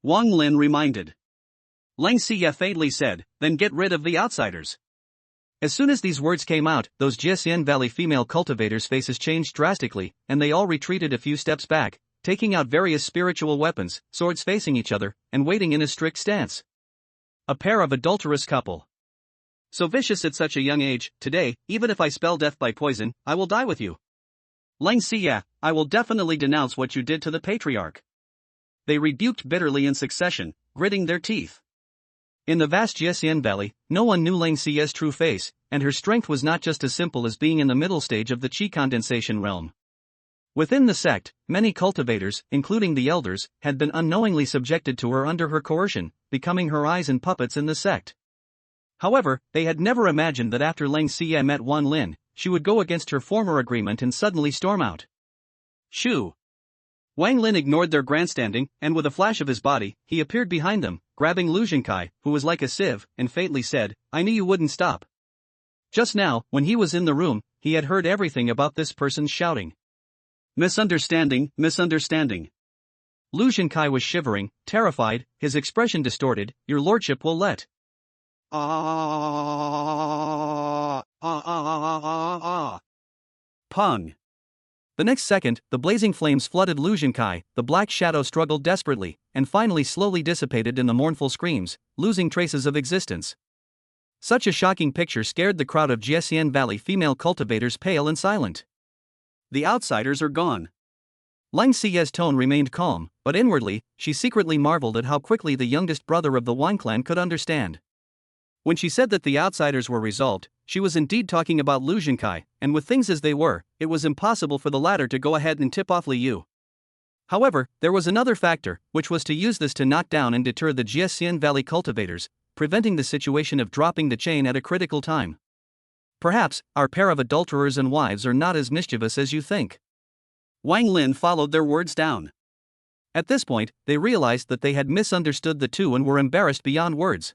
Wang Lin reminded. Lang Xiyue faintly said, then get rid of the outsiders. As soon as these words came out, those Jixian Valley female cultivators' faces changed drastically, and they all retreated a few steps back, taking out various spiritual weapons, swords facing each other, and waiting in a strict stance. A pair of adulterous couple. So vicious at such a young age, today, even if I spell death by poison, I will die with you. Lang Xiyue, I will definitely denounce what you did to the patriarch. They rebuked bitterly in succession, gritting their teeth. In the vast Jixian Valley, no one knew Lang Xiyue's true face, and her strength was not just as simple as being in the middle stage of the Qi Condensation realm. Within the sect, many cultivators, including the elders, had been unknowingly subjected to her under her coercion, becoming her eyes and puppets in the sect. However, they had never imagined that after Lang Xiyue met Wan Lin, she would go against her former agreement and suddenly storm out. Shoo! Wang Lin ignored their grandstanding, and with a flash of his body, he appeared behind them, grabbing Lu Zhenkai, who was like a sieve, and faintly said, I knew you wouldn't stop. Just now, when he was in the room, he had heard everything about this person's shouting. Misunderstanding, misunderstanding. Lu Zhenkai was shivering, terrified, his expression distorted, your lordship will let. Pung. The next second, the blazing flames flooded Lu Zhenkai, the black shadow struggled desperately, and finally slowly dissipated in the mournful screams, losing traces of existence. Such a shocking picture scared the crowd of Jixian Valley female cultivators pale and silent. The outsiders are gone. Lang Xiyue's tone remained calm, but inwardly, she secretly marveled at how quickly the youngest brother of the Wang clan could understand. When she said that the outsiders were resolved, she was indeed talking about Lu Zhenkai, and with things as they were, it was impossible for the latter to go ahead and tip off Xiyue. However, there was another factor, which was to use this to knock down and deter the Jixian Valley cultivators, preventing the situation of dropping the chain at a critical time. Perhaps, our pair of adulterers and wives are not as mischievous as you think. Wang Lin followed their words down. At this point, they realized that they had misunderstood the two and were embarrassed beyond words.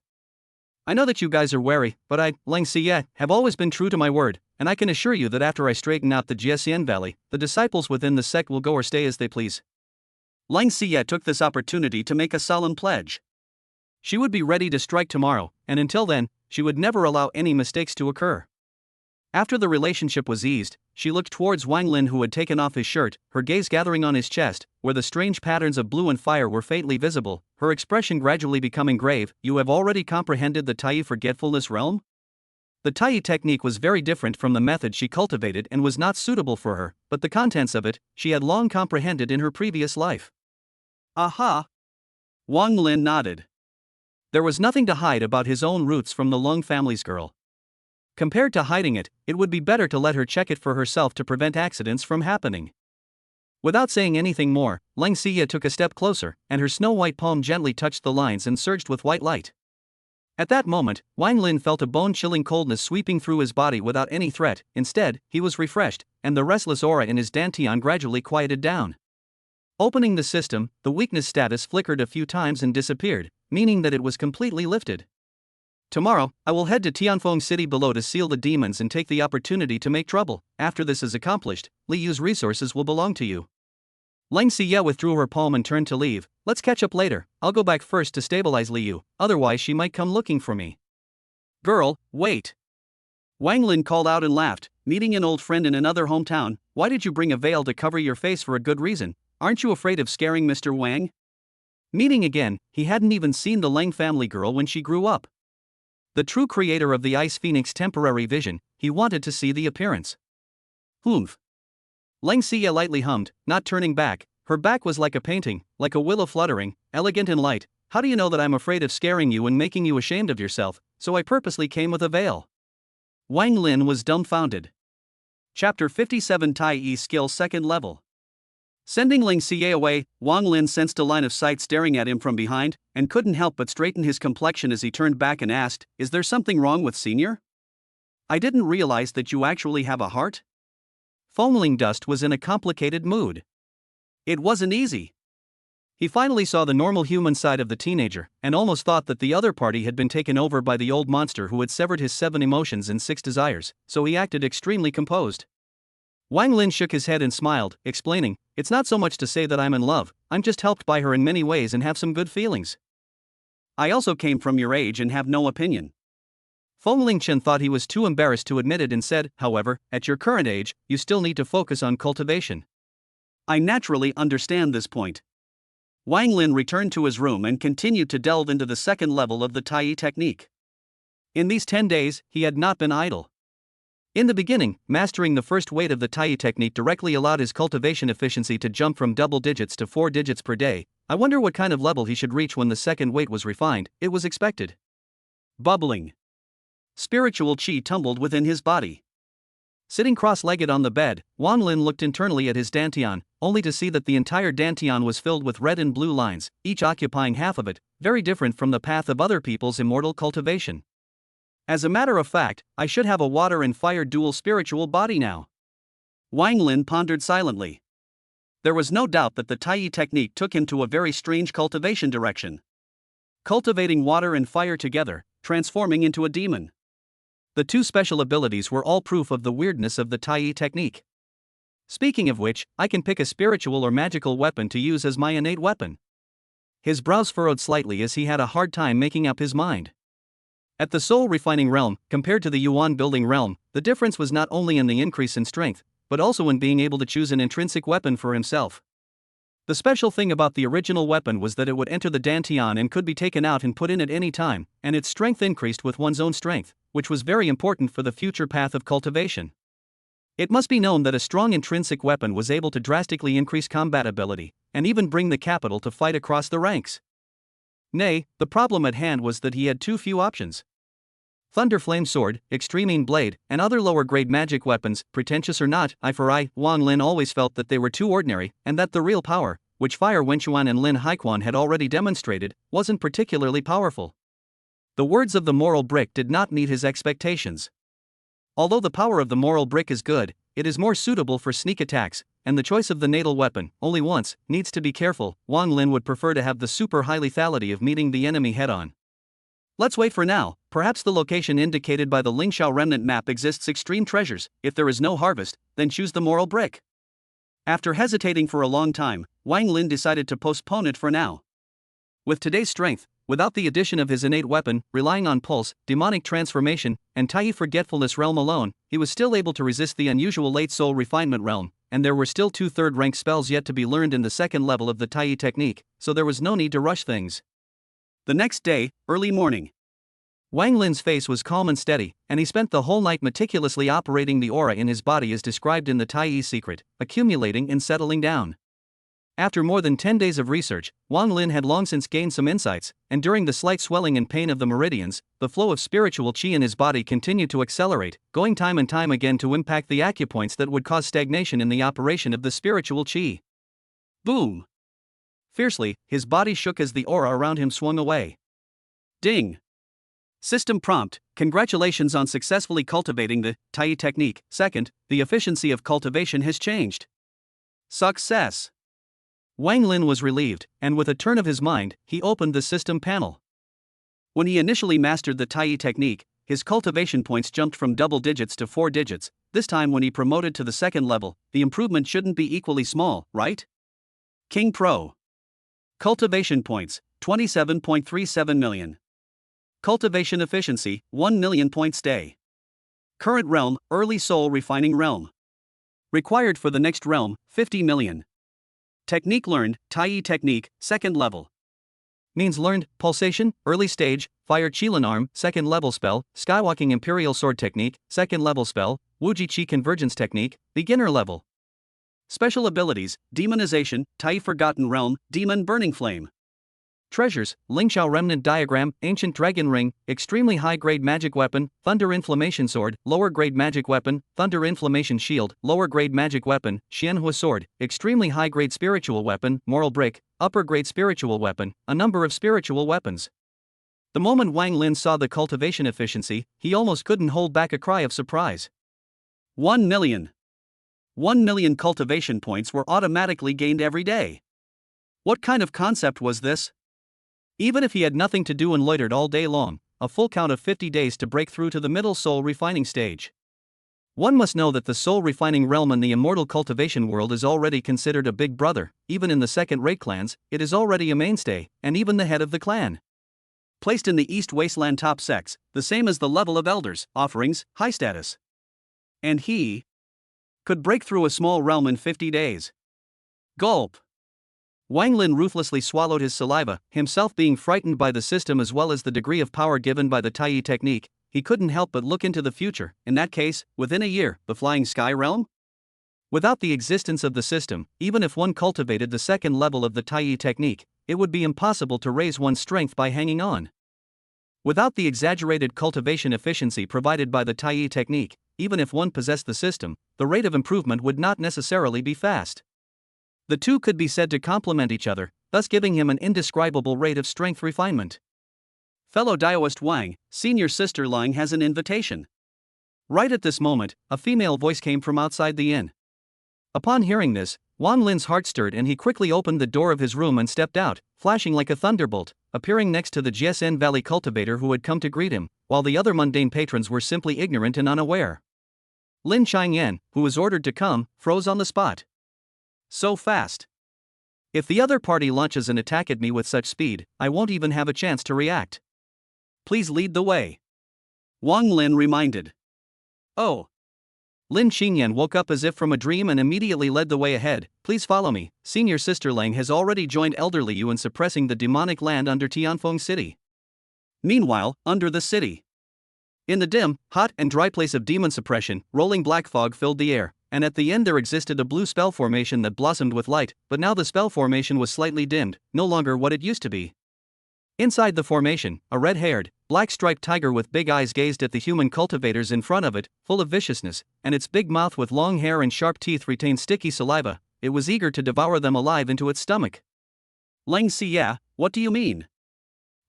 I know that you guys are wary, but I, Lang Xiyue, have always been true to my word, and I can assure you that after I straighten out the Jixian Valley, the disciples within the sect will go or stay as they please. Lang Xiyue took this opportunity to make a solemn pledge. She would be ready to strike tomorrow, and until then, she would never allow any mistakes to occur. After the relationship was eased, she looked towards Wang Lin, who had taken off his shirt, her gaze gathering on his chest, where the strange patterns of blue and fire were faintly visible, her expression gradually becoming grave. You have already comprehended the Tai forgetfulness realm? The Tai technique was very different from the method she cultivated and was not suitable for her, but the contents of it, she had long comprehended in her previous life. Aha! Wang Lin nodded. There was nothing to hide about his own roots from the Lung family's girl. Compared to hiding it, it would be better to let her check it for herself to prevent accidents from happening. Without saying anything more, Lang Xiyue took a step closer, and her snow-white palm gently touched the lines and surged with white light. At that moment, Wang Lin felt a bone-chilling coldness sweeping through his body without any threat. Instead, he was refreshed, and the restless aura in his dantian gradually quieted down. Opening the system, the weakness status flickered a few times and disappeared, meaning that it was completely lifted. Tomorrow, I will head to Tianfeng City below to seal the demons and take the opportunity to make trouble. After this is accomplished, Liyue's resources will belong to you. Lang Xiyue withdrew her palm and turned to leave. Let's catch up later, I'll go back first to stabilize Xiyue, otherwise she might come looking for me. Girl, wait. Wang Lin called out and laughed, meeting an old friend in another hometown. Why did you bring a veil to cover your face? For a good reason. Aren't you afraid of scaring Mr. Wang? Meeting again, he hadn't even seen the Lang family girl when she grew up. The true creator of the Ice Phoenix temporary vision, he wanted to see the appearance. Humph. Lang Xiyue lightly hummed, not turning back. Her back was like a painting, like a willow fluttering, elegant and light. How do you know that I'm afraid of scaring you and making you ashamed of yourself? So I purposely came with a veil. Wang Lin was dumbfounded. Chapter 57 Tai Yi Skill 2nd Level. Sending Ling Xie away, Wang Lin sensed a line of sight staring at him from behind, and couldn't help but straighten his complexion as he turned back and asked, "Is there something wrong with Senior? I didn't realize that you actually have a heart?" Foamling Dust was in a complicated mood. It wasn't easy. He finally saw the normal human side of the teenager, and almost thought that the other party had been taken over by the old monster who had severed his 7 emotions and 6 desires, so he acted extremely composed. Wang Lin shook his head and smiled, explaining, "It's not so much to say that I'm in love, I'm just helped by her in many ways and have some good feelings. I also came from your age and have no opinion." Fengling Chen thought he was too embarrassed to admit it and said, "However, at your current age, you still need to focus on cultivation." I naturally understand this point. Wang Lin returned to his room and continued to delve into the second level of the Tai technique. In these 10 days, he had not been idle. In the beginning, mastering the first weight of the Tai technique directly allowed his cultivation efficiency to jump from double digits to 4 digits per day. I wonder what kind of level he should reach when the second weight was refined, it was expected. Bubbling. Spiritual qi tumbled within his body. Sitting cross-legged on the bed, Wang Lin looked internally at his dantian, only to see that the entire dantian was filled with red and blue lines, each occupying half of it, very different from the path of other people's immortal cultivation. As a matter of fact, I should have a water and fire dual spiritual body now. Wang Lin pondered silently. There was no doubt that the Tai technique took him to a very strange cultivation direction. Cultivating water and fire together, transforming into a demon. The two special abilities were all proof of the weirdness of the Tai technique. Speaking of which, I can pick a spiritual or magical weapon to use as my innate weapon. His brows furrowed slightly as he had a hard time making up his mind. At the soul refining realm, compared to the Yuan building realm, the difference was not only in the increase in strength, but also in being able to choose an intrinsic weapon for himself. The special thing about the original weapon was that it would enter the dantian and could be taken out and put in at any time, and its strength increased with one's own strength, which was very important for the future path of cultivation. It must be known that a strong intrinsic weapon was able to drastically increase combat ability, and even bring the capital to fight across the ranks. Nay, the problem at hand was that he had too few options. Thunderflame Sword, Extremine Blade, and other lower-grade magic weapons, pretentious or not, eye for eye, Wang Lin always felt that they were too ordinary, and that the real power, which Fire Wenchuan and Lin Haiquan had already demonstrated, wasn't particularly powerful. The words of the moral brick did not meet his expectations. Although the power of the moral brick is good, it is more suitable for sneak attacks, and the choice of the natal weapon, only once, needs to be careful. Wang Lin would prefer to have the super high lethality of meeting the enemy head-on. Let's wait for now, perhaps the location indicated by the Lingxiao remnant map exists extreme treasures. If there is no harvest, then choose the moral brick. After hesitating for a long time, Wang Lin decided to postpone it for now. With today's strength, without the addition of his innate weapon, relying on pulse, demonic transformation, and Tai forgetfulness realm alone, he was still able to resist the unusual late soul refinement realm, and there were still 2 third-rank spells yet to be learned in the second level of the Tai technique, so there was no need to rush things. The next day, early morning. Wang Lin's face was calm and steady, and he spent the whole night meticulously operating the aura in his body as described in the Tai secret, accumulating and settling down. After more than 10 days of research, Wang Lin had long since gained some insights, and during the slight swelling and pain of the meridians, the flow of spiritual qi in his body continued to accelerate, going time and time again to impact the acupoints that would cause stagnation in the operation of the spiritual qi. Boom! Fiercely, his body shook as the aura around him swung away. Ding! System prompt: congratulations on successfully cultivating the Tai technique. Second, the efficiency of cultivation has changed. Success! Wang Lin was relieved, and with a turn of his mind, he opened the system panel. When he initially mastered the Tai technique, his cultivation points jumped from double digits to 4 digits. This time when he promoted to the second level, the improvement shouldn't be equally small, right? King Pro. Cultivation points, 27.37 million. Cultivation efficiency, 1 million points day. Current realm, early soul refining realm. Required for the next realm, 50 million. Technique learned, Tai technique, second level. Means learned, pulsation, early stage, fire Qilin arm, second level spell, skywalking imperial sword technique, second level spell, Wuji Qi convergence technique, beginner level. Special abilities, demonization, Tai forgotten realm, demon burning flame. Treasures, Lingxiao Remnant Diagram, Ancient Dragon Ring, Extremely High-Grade Magic Weapon, Thunder Inflammation Sword, Lower-Grade Magic Weapon, Thunder Inflammation Shield, Lower-Grade Magic Weapon, Xianhua Sword, Extremely High-Grade Spiritual Weapon, Moral Brick, Upper-Grade Spiritual Weapon, a number of spiritual weapons. The moment Wang Lin saw the cultivation efficiency, he almost couldn't hold back a cry of surprise. 1 million. 1 million cultivation points were automatically gained every day. What kind of concept was this? Even if he had nothing to do and loitered all day long, a full count of 50 days to break through to the middle soul refining stage. One must know that the soul refining realm in the immortal cultivation world is already considered a big brother. Even in the second-rate clans, it is already a mainstay, and even the head of the clan. Placed in the East Wasteland top sects, the same as the level of elders, offerings, high status. And he could break through a small realm in 50 days. Gulp. Wang Lin ruthlessly swallowed his saliva, himself being frightened by the system as well as the degree of power given by the Tai technique. He couldn't help but look into the future, in that case, within a year, the Flying Sky Realm? Without the existence of the system, even if one cultivated the second level of the Tai technique, it would be impossible to raise one's strength by hanging on. Without the exaggerated cultivation efficiency provided by the Tai technique, even if one possessed the system, the rate of improvement would not necessarily be fast. The two could be said to complement each other, thus giving him an indescribable rate of strength refinement. Fellow Daoist Wang, senior sister Lang has an invitation. Right at this moment, a female voice came from outside the inn. Upon hearing this, Wang Lin's heart stirred and he quickly opened the door of his room and stepped out, flashing like a thunderbolt, appearing next to the GSN Valley cultivator who had come to greet him, while the other mundane patrons were simply ignorant and unaware. Lin Qiangyan, who was ordered to come, froze on the spot. So fast. If the other party launches an attack at me with such speed, I won't even have a chance to react. Please lead the way. Wang Lin reminded. Oh. Lin Xingyan woke up as if from a dream and immediately led the way ahead. Please follow me. Senior Sister Lang has already joined Elder Liu in suppressing the demonic land under Tianfeng City. Meanwhile, under the city. In the dim, hot and dry place of demon suppression, rolling black fog filled the air. And at the end there existed a blue spell formation that blossomed with light, but now the spell formation was slightly dimmed, no longer what it used to be. Inside the formation, a red-haired, black-striped tiger with big eyes gazed at the human cultivators in front of it, full of viciousness, and its big mouth with long hair and sharp teeth retained sticky saliva. It was eager to devour them alive into its stomach. Lang Xiyue, what do you mean?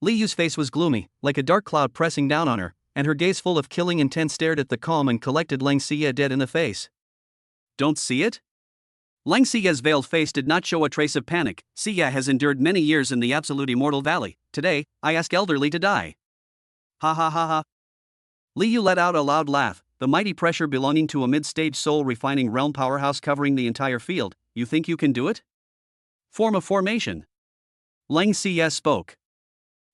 Li Yu's face was gloomy, like a dark cloud pressing down on her, and her gaze full of killing intent stared at the calm and collected Lang Xiyue dead in the face. Don't see it? Lang Xiyue's veiled face did not show a trace of panic. Xiyue has endured many years in the absolute immortal valley. Today, I ask Elderly to die. Ha ha ha ha. Li Yu let out a loud laugh, the mighty pressure belonging to a mid-stage soul refining realm powerhouse covering the entire field. You think you can do it? Form a formation. Lang Xiyue spoke.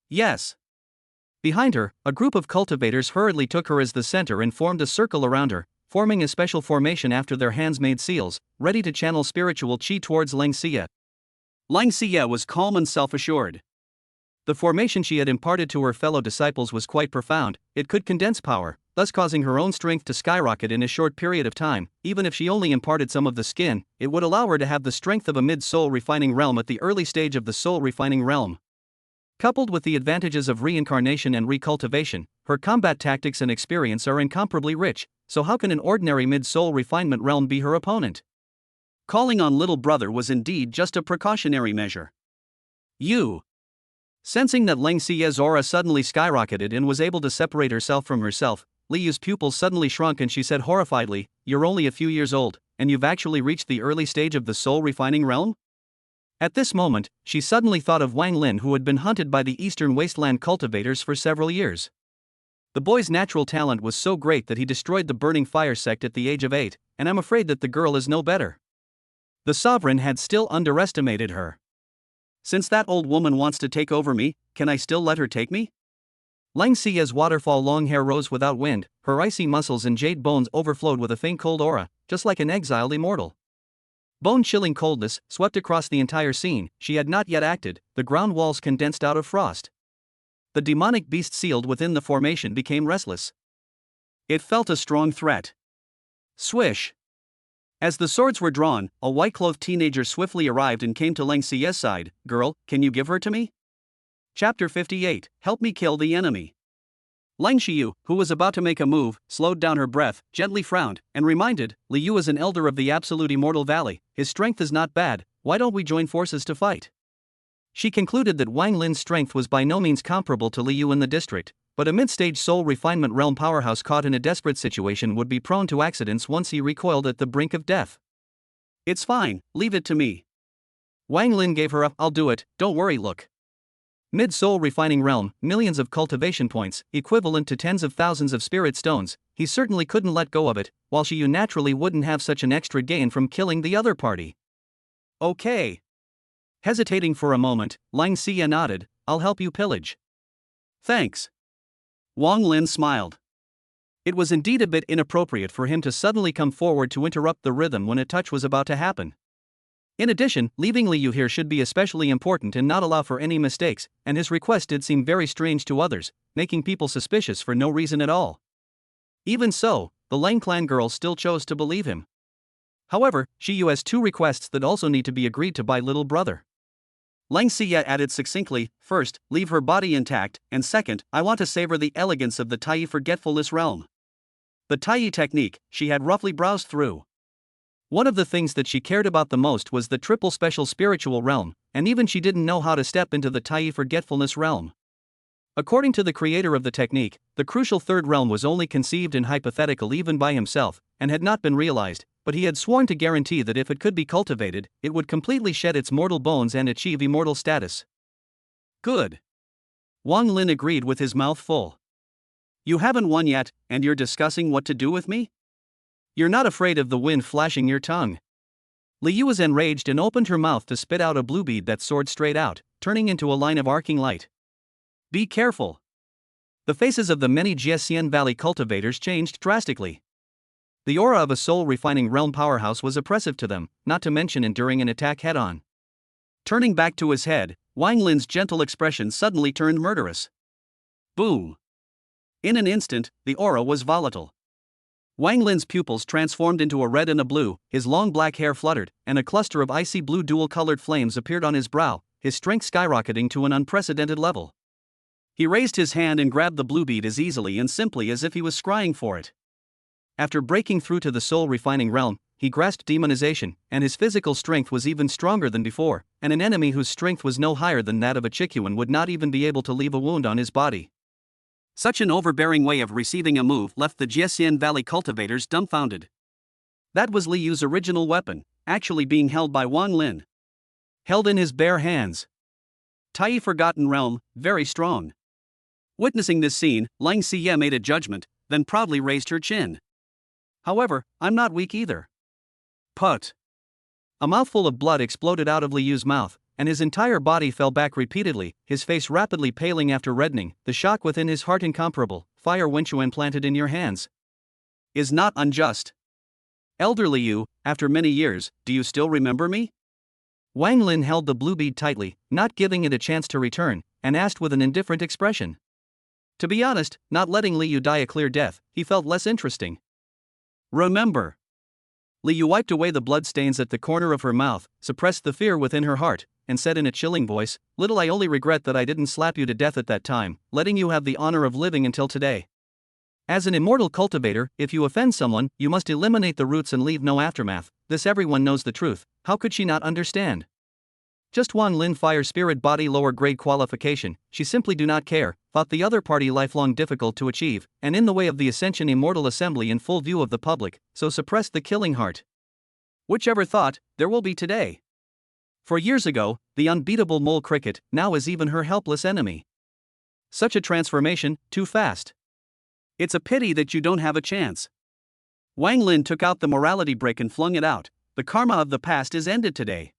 Yes. Behind her, a group of cultivators hurriedly took her as the center and formed a circle around her, forming a special formation after their hands made seals, ready to channel spiritual qi towards Lang Xiyue. Lang Xiyue was calm and self-assured. The formation she had imparted to her fellow disciples was quite profound. It could condense power, thus causing her own strength to skyrocket in a short period of time. Even if she only imparted some of the skin, it would allow her to have the strength of a mid-soul refining realm at the early stage of the soul refining realm. Coupled with the advantages of reincarnation and recultivation, her combat tactics and experience are incomparably rich, so how can an ordinary mid-soul refinement realm be her opponent? Calling on little brother was indeed just a precautionary measure. You. Sensing that Lang Xiyue's aura suddenly skyrocketed and was able to separate herself from herself, Li Yu's pupils suddenly shrunk and she said horrifiedly, "You're only a few years old, and you've actually reached the early stage of the soul refining realm?" At this moment, she suddenly thought of Wang Lin, who had been hunted by the Eastern Wasteland cultivators for several years. The boy's natural talent was so great that he destroyed the Burning Fire Sect at the age of 8, and I'm afraid that the girl is no better. The sovereign had still underestimated her. Since that old woman wants to take over me, can I still let her take me? Lang Xiyue's waterfall long hair rose without wind, her icy muscles and jade bones overflowed with a faint cold aura, just like an exiled immortal. Bone-chilling coldness swept across the entire scene. She had not yet acted, the ground walls condensed out of frost. The demonic beast sealed within the formation became restless. It felt a strong threat. Swish! As the swords were drawn, a white-clothed teenager swiftly arrived and came to Lang Xiyue's side. "Girl, can you give her to me?" Chapter 58, Help Me Kill the Enemy. Lang Xiyue, who was about to make a move, slowed down her breath, gently frowned, and reminded, Li Yu is an elder of the absolute immortal valley, his strength is not bad, why don't we join forces to fight? She concluded that Wang Lin's strength was by no means comparable to Li Yu in the district, but a mid-stage soul refinement realm powerhouse caught in a desperate situation would be prone to accidents once he recoiled at the brink of death. It's fine, leave it to me. Wang Lin gave her a, I'll do it, don't worry look. Mid-soul refining realm, millions of cultivation points, equivalent to tens of thousands of spirit stones, he certainly couldn't let go of it, while Xiyue naturally wouldn't have such an extra gain from killing the other party. Okay. Hesitating for a moment, Lang Xia nodded, I'll help you pillage. Thanks. Wang Lin smiled. It was indeed a bit inappropriate for him to suddenly come forward to interrupt the rhythm when a touch was about to happen. In addition, leaving Li Yu here should be especially important and not allow for any mistakes, and his request did seem very strange to others, making people suspicious for no reason at all. Even so, the Lang clan girls still chose to believe him. However, Xiyue has two requests that also need to be agreed to by little brother. Lang Xia added succinctly, first, leave her body intact, and second, I want to savor the elegance of the Tai forgetfulness realm. The Tai technique, she had roughly browsed through. One of the things that she cared about the most was the triple special spiritual realm, and even she didn't know how to step into the Tai forgetfulness realm. According to the creator of the technique, the crucial third realm was only conceived in hypothetical even by himself, and had not been realized, but he had sworn to guarantee that if it could be cultivated, it would completely shed its mortal bones and achieve immortal status. Good. Wang Lin agreed with his mouth full. You haven't won yet, and you're discussing what to do with me? You're not afraid of the wind flashing your tongue. Li Yu was enraged and opened her mouth to spit out a blue bead that soared straight out, turning into a line of arcing light. Be careful. The faces of the many Jiesian Valley cultivators changed drastically. The aura of a soul-refining realm powerhouse was oppressive to them, not to mention enduring an attack head-on. Turning back to his head, Wang Lin's gentle expression suddenly turned murderous. Boom. In an instant, the aura was volatile. Wang Lin's pupils transformed into a red and a blue, his long black hair fluttered, and a cluster of icy blue dual-colored flames appeared on his brow, his strength skyrocketing to an unprecedented level. He raised his hand and grabbed the blue bead as easily and simply as if he was scrying for it. After breaking through to the soul-refining realm, he grasped demonization, and his physical strength was even stronger than before, and an enemy whose strength was no higher than that of a Qiyuan would not even be able to leave a wound on his body. Such an overbearing way of receiving a move left the Jiesian Valley cultivators dumbfounded. That was Li Yu's original weapon, actually being held by Wang Lin. Held in his bare hands. Tai Forgotten Realm, very strong. Witnessing this scene, Lang Xia made a judgment, then proudly raised her chin. However, I'm not weak either. Put. A mouthful of blood exploded out of Li Yu's mouth, and his entire body fell back repeatedly, his face rapidly paling after reddening, the shock within his heart incomparable. Fire Wenchuan planted in your hands is not unjust. Elder Li Yu, after many years, do you still remember me? Wang Lin held the blue bead tightly, not giving it a chance to return, and asked with an indifferent expression. To be honest, not letting Li Yu die a clear death, he felt less interesting. Remember. Li Yu wiped away the blood stains at the corner of her mouth, suppressed the fear within her heart, and said in a chilling voice, Little I only regret that I didn't slap you to death at that time, letting you have the honor of living until today. As an immortal cultivator, if you offend someone, you must eliminate the roots and leave no aftermath. This everyone knows the truth, how could she not understand? Just Wang Lin fire spirit body lower grade qualification, she simply do not care, thought the other party lifelong difficult to achieve, and in the way of the Ascension Immortal Assembly in full view of the public, so suppressed the killing heart. Whichever thought, there will be today. For years ago, the unbeatable mole cricket, now is even her helpless enemy. Such a transformation, too fast. It's a pity that you don't have a chance. Wang Lin took out the morality brick and flung it out. The karma of the past is ended today.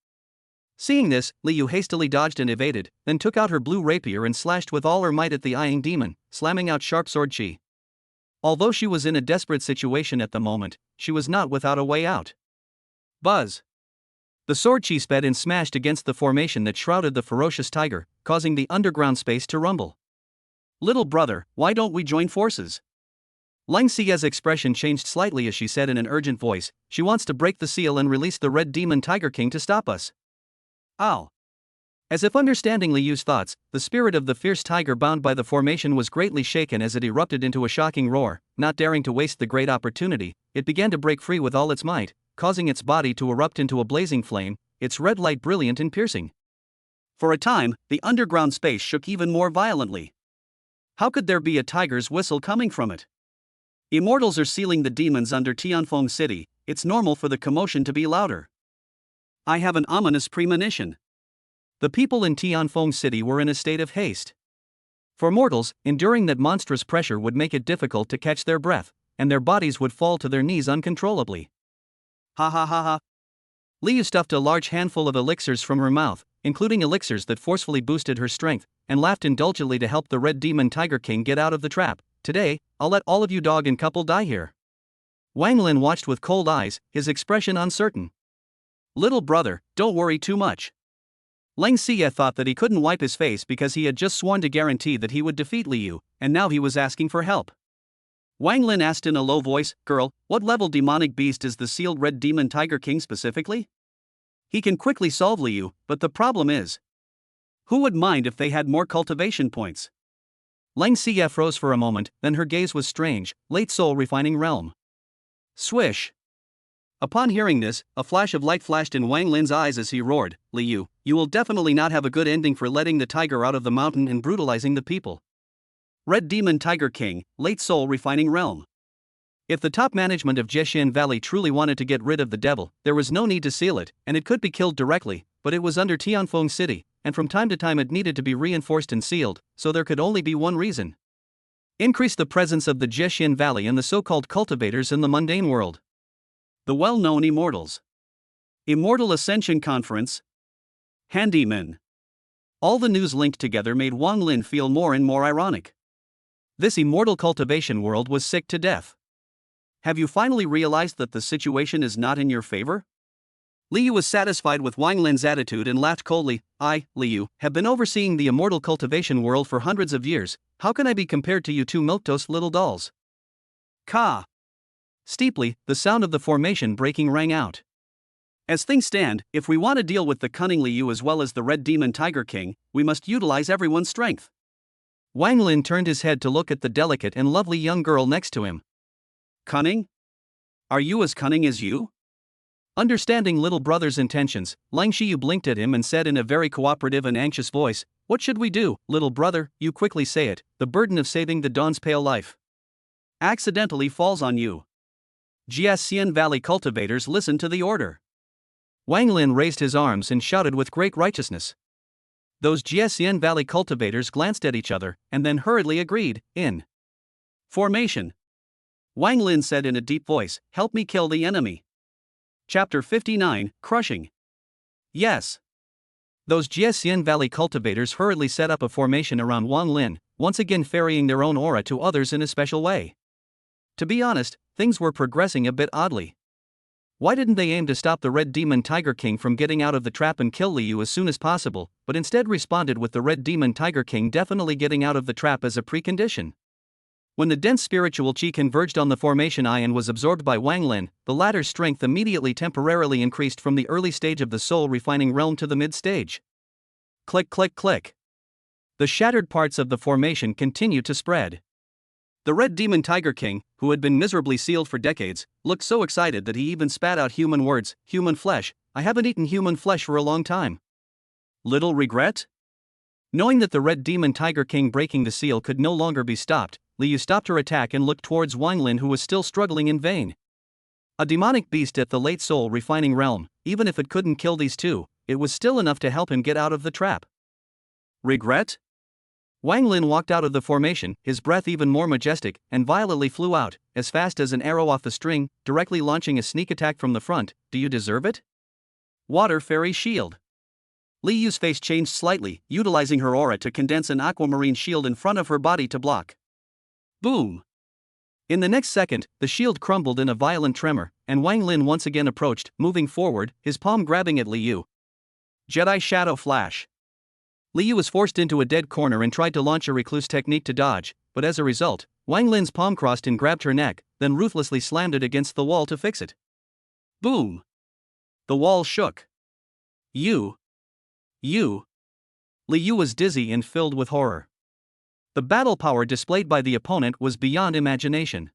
Seeing this, Li Yu hastily dodged and evaded, then took out her blue rapier and slashed with all her might at the eyeing demon, slamming out sharp sword chi. Although she was in a desperate situation at the moment, she was not without a way out. Buzz. The sword chi sped and smashed against the formation that shrouded the ferocious tiger, causing the underground space to rumble. Little brother, why don't we join forces? Lang Xia's expression changed slightly as she said in an urgent voice, she wants to break the seal and release the Red Demon Tiger King to stop us. Ow. As if understanding Liyu's thoughts, the spirit of the fierce tiger bound by the formation was greatly shaken as it erupted into a shocking roar. Not daring to waste the great opportunity, it began to break free with all its might, causing its body to erupt into a blazing flame, its red light brilliant and piercing. For a time, the underground space shook even more violently. How could there be a tiger's whistle coming from it? Immortals are sealing the demons under Tianfeng City, it's normal for the commotion to be louder. I have an ominous premonition. The people in Tianfeng City were in a state of haste. For mortals, enduring that monstrous pressure would make it difficult to catch their breath, and their bodies would fall to their knees uncontrollably. Ha ha ha ha. Liu stuffed a large handful of elixirs from her mouth, including elixirs that forcefully boosted her strength, and laughed indulgently to help the Red Demon Tiger King get out of the trap. Today, I'll let all of you dog and couple die here. Wang Lin watched with cold eyes, his expression uncertain. Little brother, don't worry too much. Leng Xie thought that he couldn't wipe his face because he had just sworn to guarantee that he would defeat Liu, and now he was asking for help. Wang Lin asked in a low voice, "Girl, what level demonic beast is the sealed Red Demon Tiger King specifically? He can quickly solve Liu, but the problem is, who would mind if they had more cultivation points?" Leng Xie froze for a moment, then her gaze was strange, late soul refining realm. Swish! Upon hearing this, a flash of light flashed in Wang Lin's eyes as he roared, "Liu, you will definitely not have a good ending for letting the tiger out of the mountain and brutalizing the people. Red Demon Tiger King, late soul refining realm." If the top management of Jiexin Valley truly wanted to get rid of the devil, there was no need to seal it, and it could be killed directly, but it was under Tianfeng City, and from time to time it needed to be reinforced and sealed, so there could only be one reason. Increase the presence of the Jiexin Valley and the so-called cultivators in the mundane world. The well-known immortals. Immortal Ascension Conference. Handyman. All the news linked together made Wang Lin feel more and more ironic. This immortal cultivation world was sick to death. Have you finally realized that the situation is not in your favor? Liu was satisfied with Wang Lin's attitude and laughed coldly. I, Liu, have been overseeing the immortal cultivation world for hundreds of years. How can I be compared to you two milquetoast little dolls? Ka! Steeply, the sound of the formation breaking rang out. As things stand, if we want to deal with the cunning Liu as well as the Red Demon Tiger King, we must utilize everyone's strength. Wang Lin turned his head to look at the delicate and lovely young girl next to him. Cunning? Are you as cunning as you? Understanding little brother's intentions, Lang Xiyue blinked at him and said in a very cooperative and anxious voice, "What should we do, little brother? You quickly say it. The burden of saving the Dawn's pale life accidentally falls on you." Jiexin Valley cultivators listened to the order. Wang Lin raised his arms and shouted with great righteousness. Those Jiexin Valley cultivators glanced at each other, and then hurriedly agreed, in formation. Wang Lin said in a deep voice, "Help me kill the enemy." Chapter 59, Crushing. Yes. Those Jiexin Valley cultivators hurriedly set up a formation around Wang Lin, once again ferrying their own aura to others in a special way. To be honest, things were progressing a bit oddly. Why didn't they aim to stop the Red Demon Tiger King from getting out of the trap and kill Liu as soon as possible, but instead responded with the Red Demon Tiger King definitely getting out of the trap as a precondition? When the dense spiritual qi converged on the formation eye and was absorbed by Wang Lin, the latter's strength immediately temporarily increased from the early stage of the soul refining realm to the mid-stage. Click click click. The shattered parts of the formation continued to spread. The Red Demon Tiger King, who had been miserably sealed for decades, looked so excited that he even spat out human words. "Human flesh, I haven't eaten human flesh for a long time." Little regret? Knowing that the Red Demon Tiger King breaking the seal could no longer be stopped, Liu stopped her attack and looked towards Wang Lin, who was still struggling in vain. A demonic beast at the late soul refining realm, even if it couldn't kill these two, it was still enough to help him get out of the trap. Regret? Wang Lin walked out of the formation, his breath even more majestic, and violently flew out, as fast as an arrow off the string, directly launching a sneak attack from the front. "Do you deserve it?" Water Fairy Shield. Liyu's face changed slightly, utilizing her aura to condense an aquamarine shield in front of her body to block. Boom! In the next second, the shield crumbled in a violent tremor, and Wang Lin once again approached, moving forward, his palm grabbing at Liu. Jedi Shadow Flash. Liu was forced into a dead corner and tried to launch a recluse technique to dodge, but as a result, Wang Lin's palm crossed and grabbed her neck, then ruthlessly slammed it against the wall to fix it. Boom! The wall shook. You. Li Yu was dizzy and filled with horror. The battle power displayed by the opponent was beyond imagination.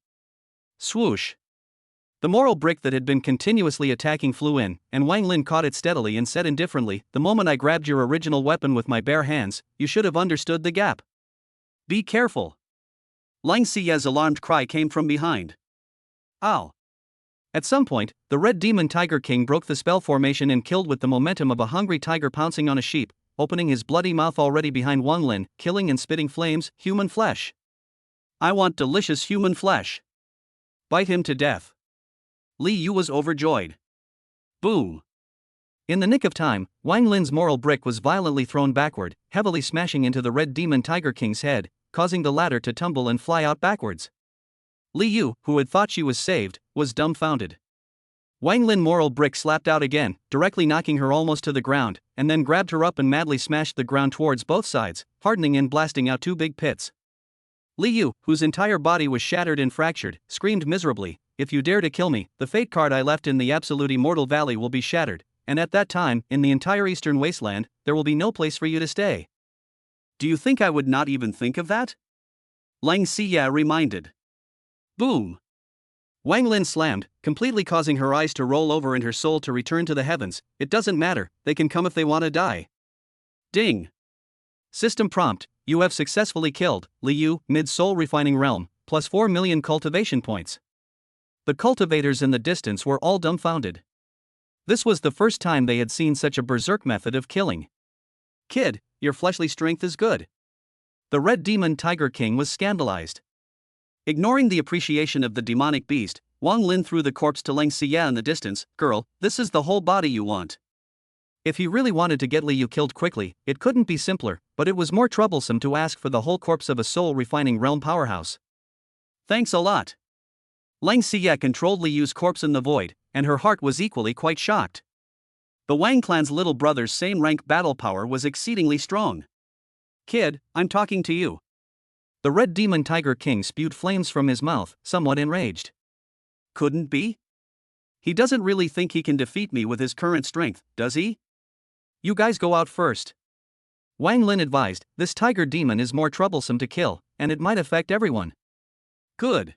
Swoosh! The moral brick that had been continuously attacking flew in, and Wang Lin caught it steadily and said indifferently, "The moment I grabbed your original weapon with my bare hands, you should have understood the gap. Be careful." Lang Xiye's alarmed cry came from behind. Ow! At some point, the Red Demon Tiger King broke the spell formation and killed with the momentum of a hungry tiger pouncing on a sheep, opening his bloody mouth already behind Wang Lin, killing and spitting flames, human flesh. I want delicious human flesh. Bite him to death. Li Yu was overjoyed. Boom! In the nick of time, Wang Lin's moral brick was violently thrown backward, heavily smashing into the Red Demon Tiger King's head, causing the latter to tumble and fly out backwards. Li Yu, who had thought she was saved, was dumbfounded. Wang Lin moral brick slapped out again, directly knocking her almost to the ground, and then grabbed her up and madly smashed the ground towards both sides, hardening and blasting out two big pits. Li Yu, whose entire body was shattered and fractured, screamed miserably, "If you dare to kill me, the fate card I left in the absolute immortal valley will be shattered, and at that time, in the entire eastern wasteland, there will be no place for you to stay." Do you think I would not even think of that? Lang Xiye reminded. Boom! Wang Lin slammed, completely causing her eyes to roll over and her soul to return to the heavens. It doesn't matter, they can come if they want to die. Ding! System prompt: you have successfully killed Li Yu, mid-soul refining realm, plus 4 million cultivation points. The cultivators in the distance were all dumbfounded. This was the first time they had seen such a berserk method of killing. Kid, your fleshly strength is good. The Red Demon Tiger King was scandalized. Ignoring the appreciation of the demonic beast, Wang Lin threw the corpse to Lang Xiye in the distance. "Girl, this is the whole body you want." If he really wanted to get Li Yu killed quickly, it couldn't be simpler, but it was more troublesome to ask for the whole corpse of a soul-refining realm powerhouse. Thanks a lot. Lang Xiye controlled Li Yu's corpse in the void, and her heart was equally quite shocked. The Wang clan's little brother's same-rank battle power was exceedingly strong. Kid, I'm talking to you. The Red Demon Tiger King spewed flames from his mouth, somewhat enraged. Couldn't be? He doesn't really think he can defeat me with his current strength, does he? You guys go out first. Wang Lin advised, this tiger demon is more troublesome to kill, and it might affect everyone. Good.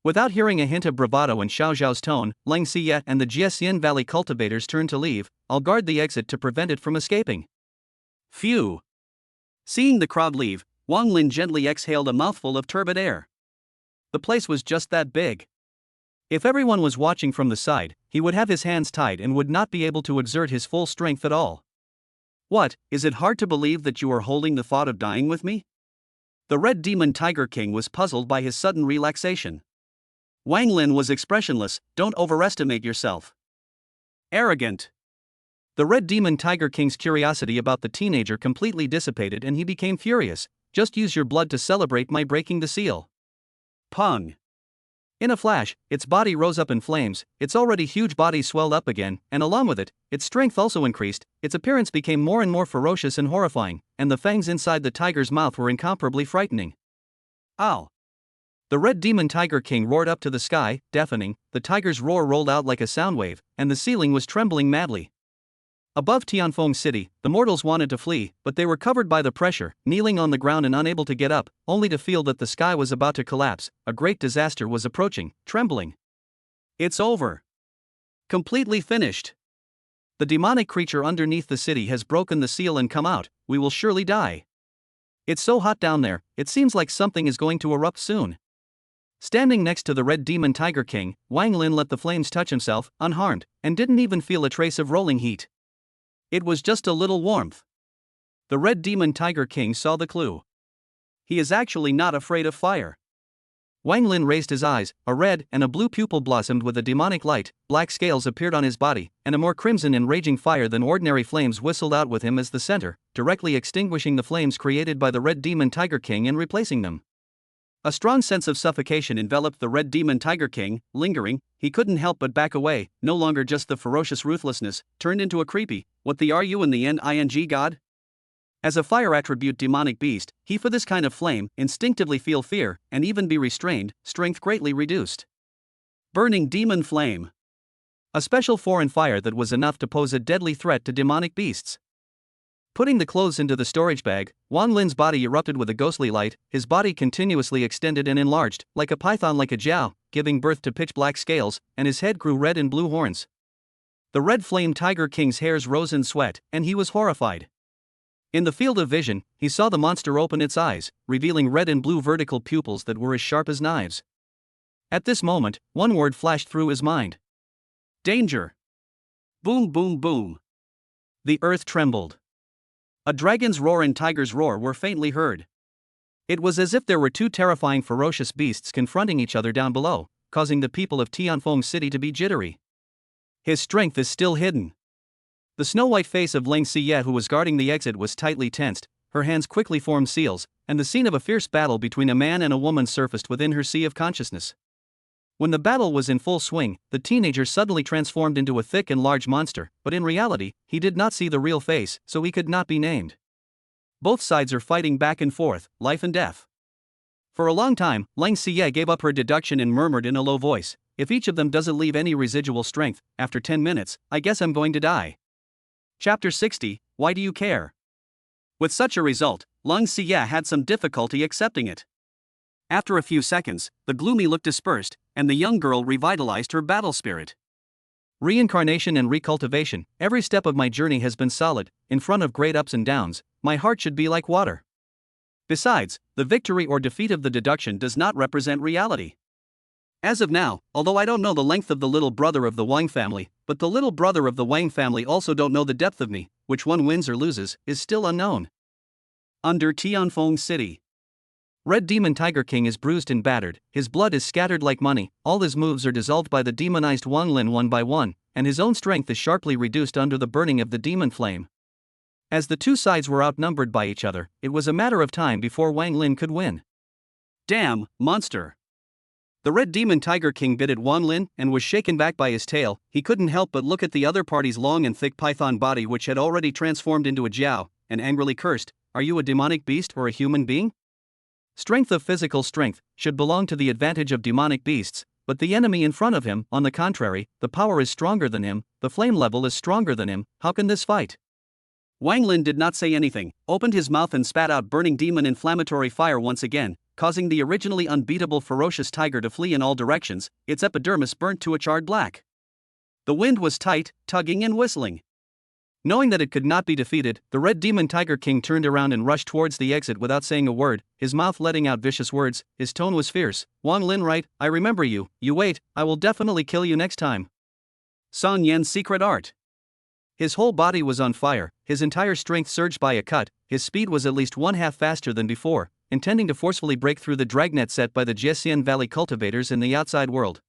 Without hearing a hint of bravado in Xiao Zhao's tone, Lang Xiye and the Jiaxian Valley cultivators turned to leave. I'll guard the exit to prevent it from escaping. Phew. Seeing the crowd leave, Wang Lin gently exhaled a mouthful of turbid air. The place was just that big. If everyone was watching from the side, he would have his hands tied and would not be able to exert his full strength at all. What, is it hard to believe that you are holding the thought of dying with me? The Red Demon Tiger King was puzzled by his sudden relaxation. Wang Lin was expressionless. Don't overestimate yourself. Arrogant. The Red Demon Tiger King's curiosity about the teenager completely dissipated and he became furious. Just use your blood to celebrate my breaking the seal. Pung. In a flash, its body rose up in flames, its already huge body swelled up again, and along with it, its strength also increased, its appearance became more and more ferocious and horrifying, and the fangs inside the tiger's mouth were incomparably frightening. Ow! The Red Demon Tiger King roared up to the sky, deafening. The tiger's roar rolled out like a sound wave, and the ceiling was trembling madly. Above Tianfeng City, the mortals wanted to flee, but they were covered by the pressure, kneeling on the ground and unable to get up, only to feel that the sky was about to collapse. A great disaster was approaching, trembling. It's over. Completely finished. The demonic creature underneath the city has broken the seal and come out. We will surely die. It's so hot down there, it seems like something is going to erupt soon. Standing next to the Red Demon Tiger King, Wang Lin let the flames touch himself, unharmed, and didn't even feel a trace of rolling heat. It was just a little warmth. The Red Demon Tiger King saw the clue. He is actually not afraid of fire. Wang Lin raised his eyes, a red and a blue pupil blossomed with a demonic light, black scales appeared on his body, and a more crimson and raging fire than ordinary flames whistled out with him as the center, directly extinguishing the flames created by the Red Demon Tiger King and replacing them. A strong sense of suffocation enveloped the Red Demon Tiger King, lingering. He couldn't help but back away, no longer just the ferocious ruthlessness, turned into a creepy, what the are you in the end ing god? As a fire attribute demonic beast, he for this kind of flame, instinctively feel fear, and even be restrained, strength greatly reduced. Burning Demon Flame. A special foreign fire that was enough to pose a deadly threat to demonic beasts. Putting the clothes into the storage bag, Wang Lin's body erupted with a ghostly light, his body continuously extended and enlarged, like a python like a jiao, giving birth to pitch-black scales, and his head grew red and blue horns. The red flame Tiger King's hairs rose in sweat, and he was horrified. In the field of vision, he saw the monster open its eyes, revealing red and blue vertical pupils that were as sharp as knives. At this moment, one word flashed through his mind. Danger! Boom, boom, boom. The earth trembled. A dragon's roar and tiger's roar were faintly heard. It was as if there were two terrifying ferocious beasts confronting each other down below, causing the people of Tianfeng City to be jittery. His strength is still hidden. The snow-white face of Leng Xiyue, who was guarding the exit, was tightly tensed, her hands quickly formed seals, and the scene of a fierce battle between a man and a woman surfaced within her sea of consciousness. When the battle was in full swing, the teenager suddenly transformed into a thick and large monster, but in reality, he did not see the real face, so he could not be named. Both sides are fighting back and forth, life and death. For a long time, Leng Xiyue gave up her deduction and murmured in a low voice, "If each of them doesn't leave any residual strength, after 10 minutes, I guess I'm going to die." Chapter 60, Why Do You Care? With such a result, Leng Xiyue had some difficulty accepting it. After a few seconds, the gloomy look dispersed, and the young girl revitalized her battle spirit. Reincarnation and recultivation, every step of my journey has been solid, in front of great ups and downs, my heart should be like water. Besides, the victory or defeat of the deduction does not represent reality. As of now, although I don't know the length of the little brother of the Wang family, but the little brother of the Wang family also don't know the depth of me, which one wins or loses, is still unknown. Under Tianfeng City. Red Demon Tiger King is bruised and battered, his blood is scattered like money, all his moves are dissolved by the demonized Wang Lin one by one, and his own strength is sharply reduced under the burning of the demon flame. As the two sides were outnumbered by each other, it was a matter of time before Wang Lin could win. Damn, monster! The Red Demon Tiger King bit at Wang Lin and was shaken back by his tail. He couldn't help but look at the other party's long and thick python body, which had already transformed into a jiao, and angrily cursed, "Are you a demonic beast or a human being?" Strength of physical strength should belong to the advantage of demonic beasts, but the enemy in front of him, on the contrary, the power is stronger than him, the flame level is stronger than him. How can this fight? Wang Lin did not say anything, opened his mouth and spat out burning demon inflammatory fire once again, causing the originally unbeatable ferocious tiger to flee in all directions, its epidermis burnt to a charred black. The wind was tight, tugging and whistling. Knowing that it could not be defeated, the Red Demon Tiger King turned around and rushed towards the exit without saying a word, his mouth letting out vicious words. His tone was fierce. "Wang Lin, right? I remember you. You wait, I will definitely kill you next time." Sun Yan's secret art. His whole body was on fire, his entire strength surged by a cut, his speed was at least one half faster than before, intending to forcefully break through the dragnet set by the Jixian Valley cultivators in the outside world.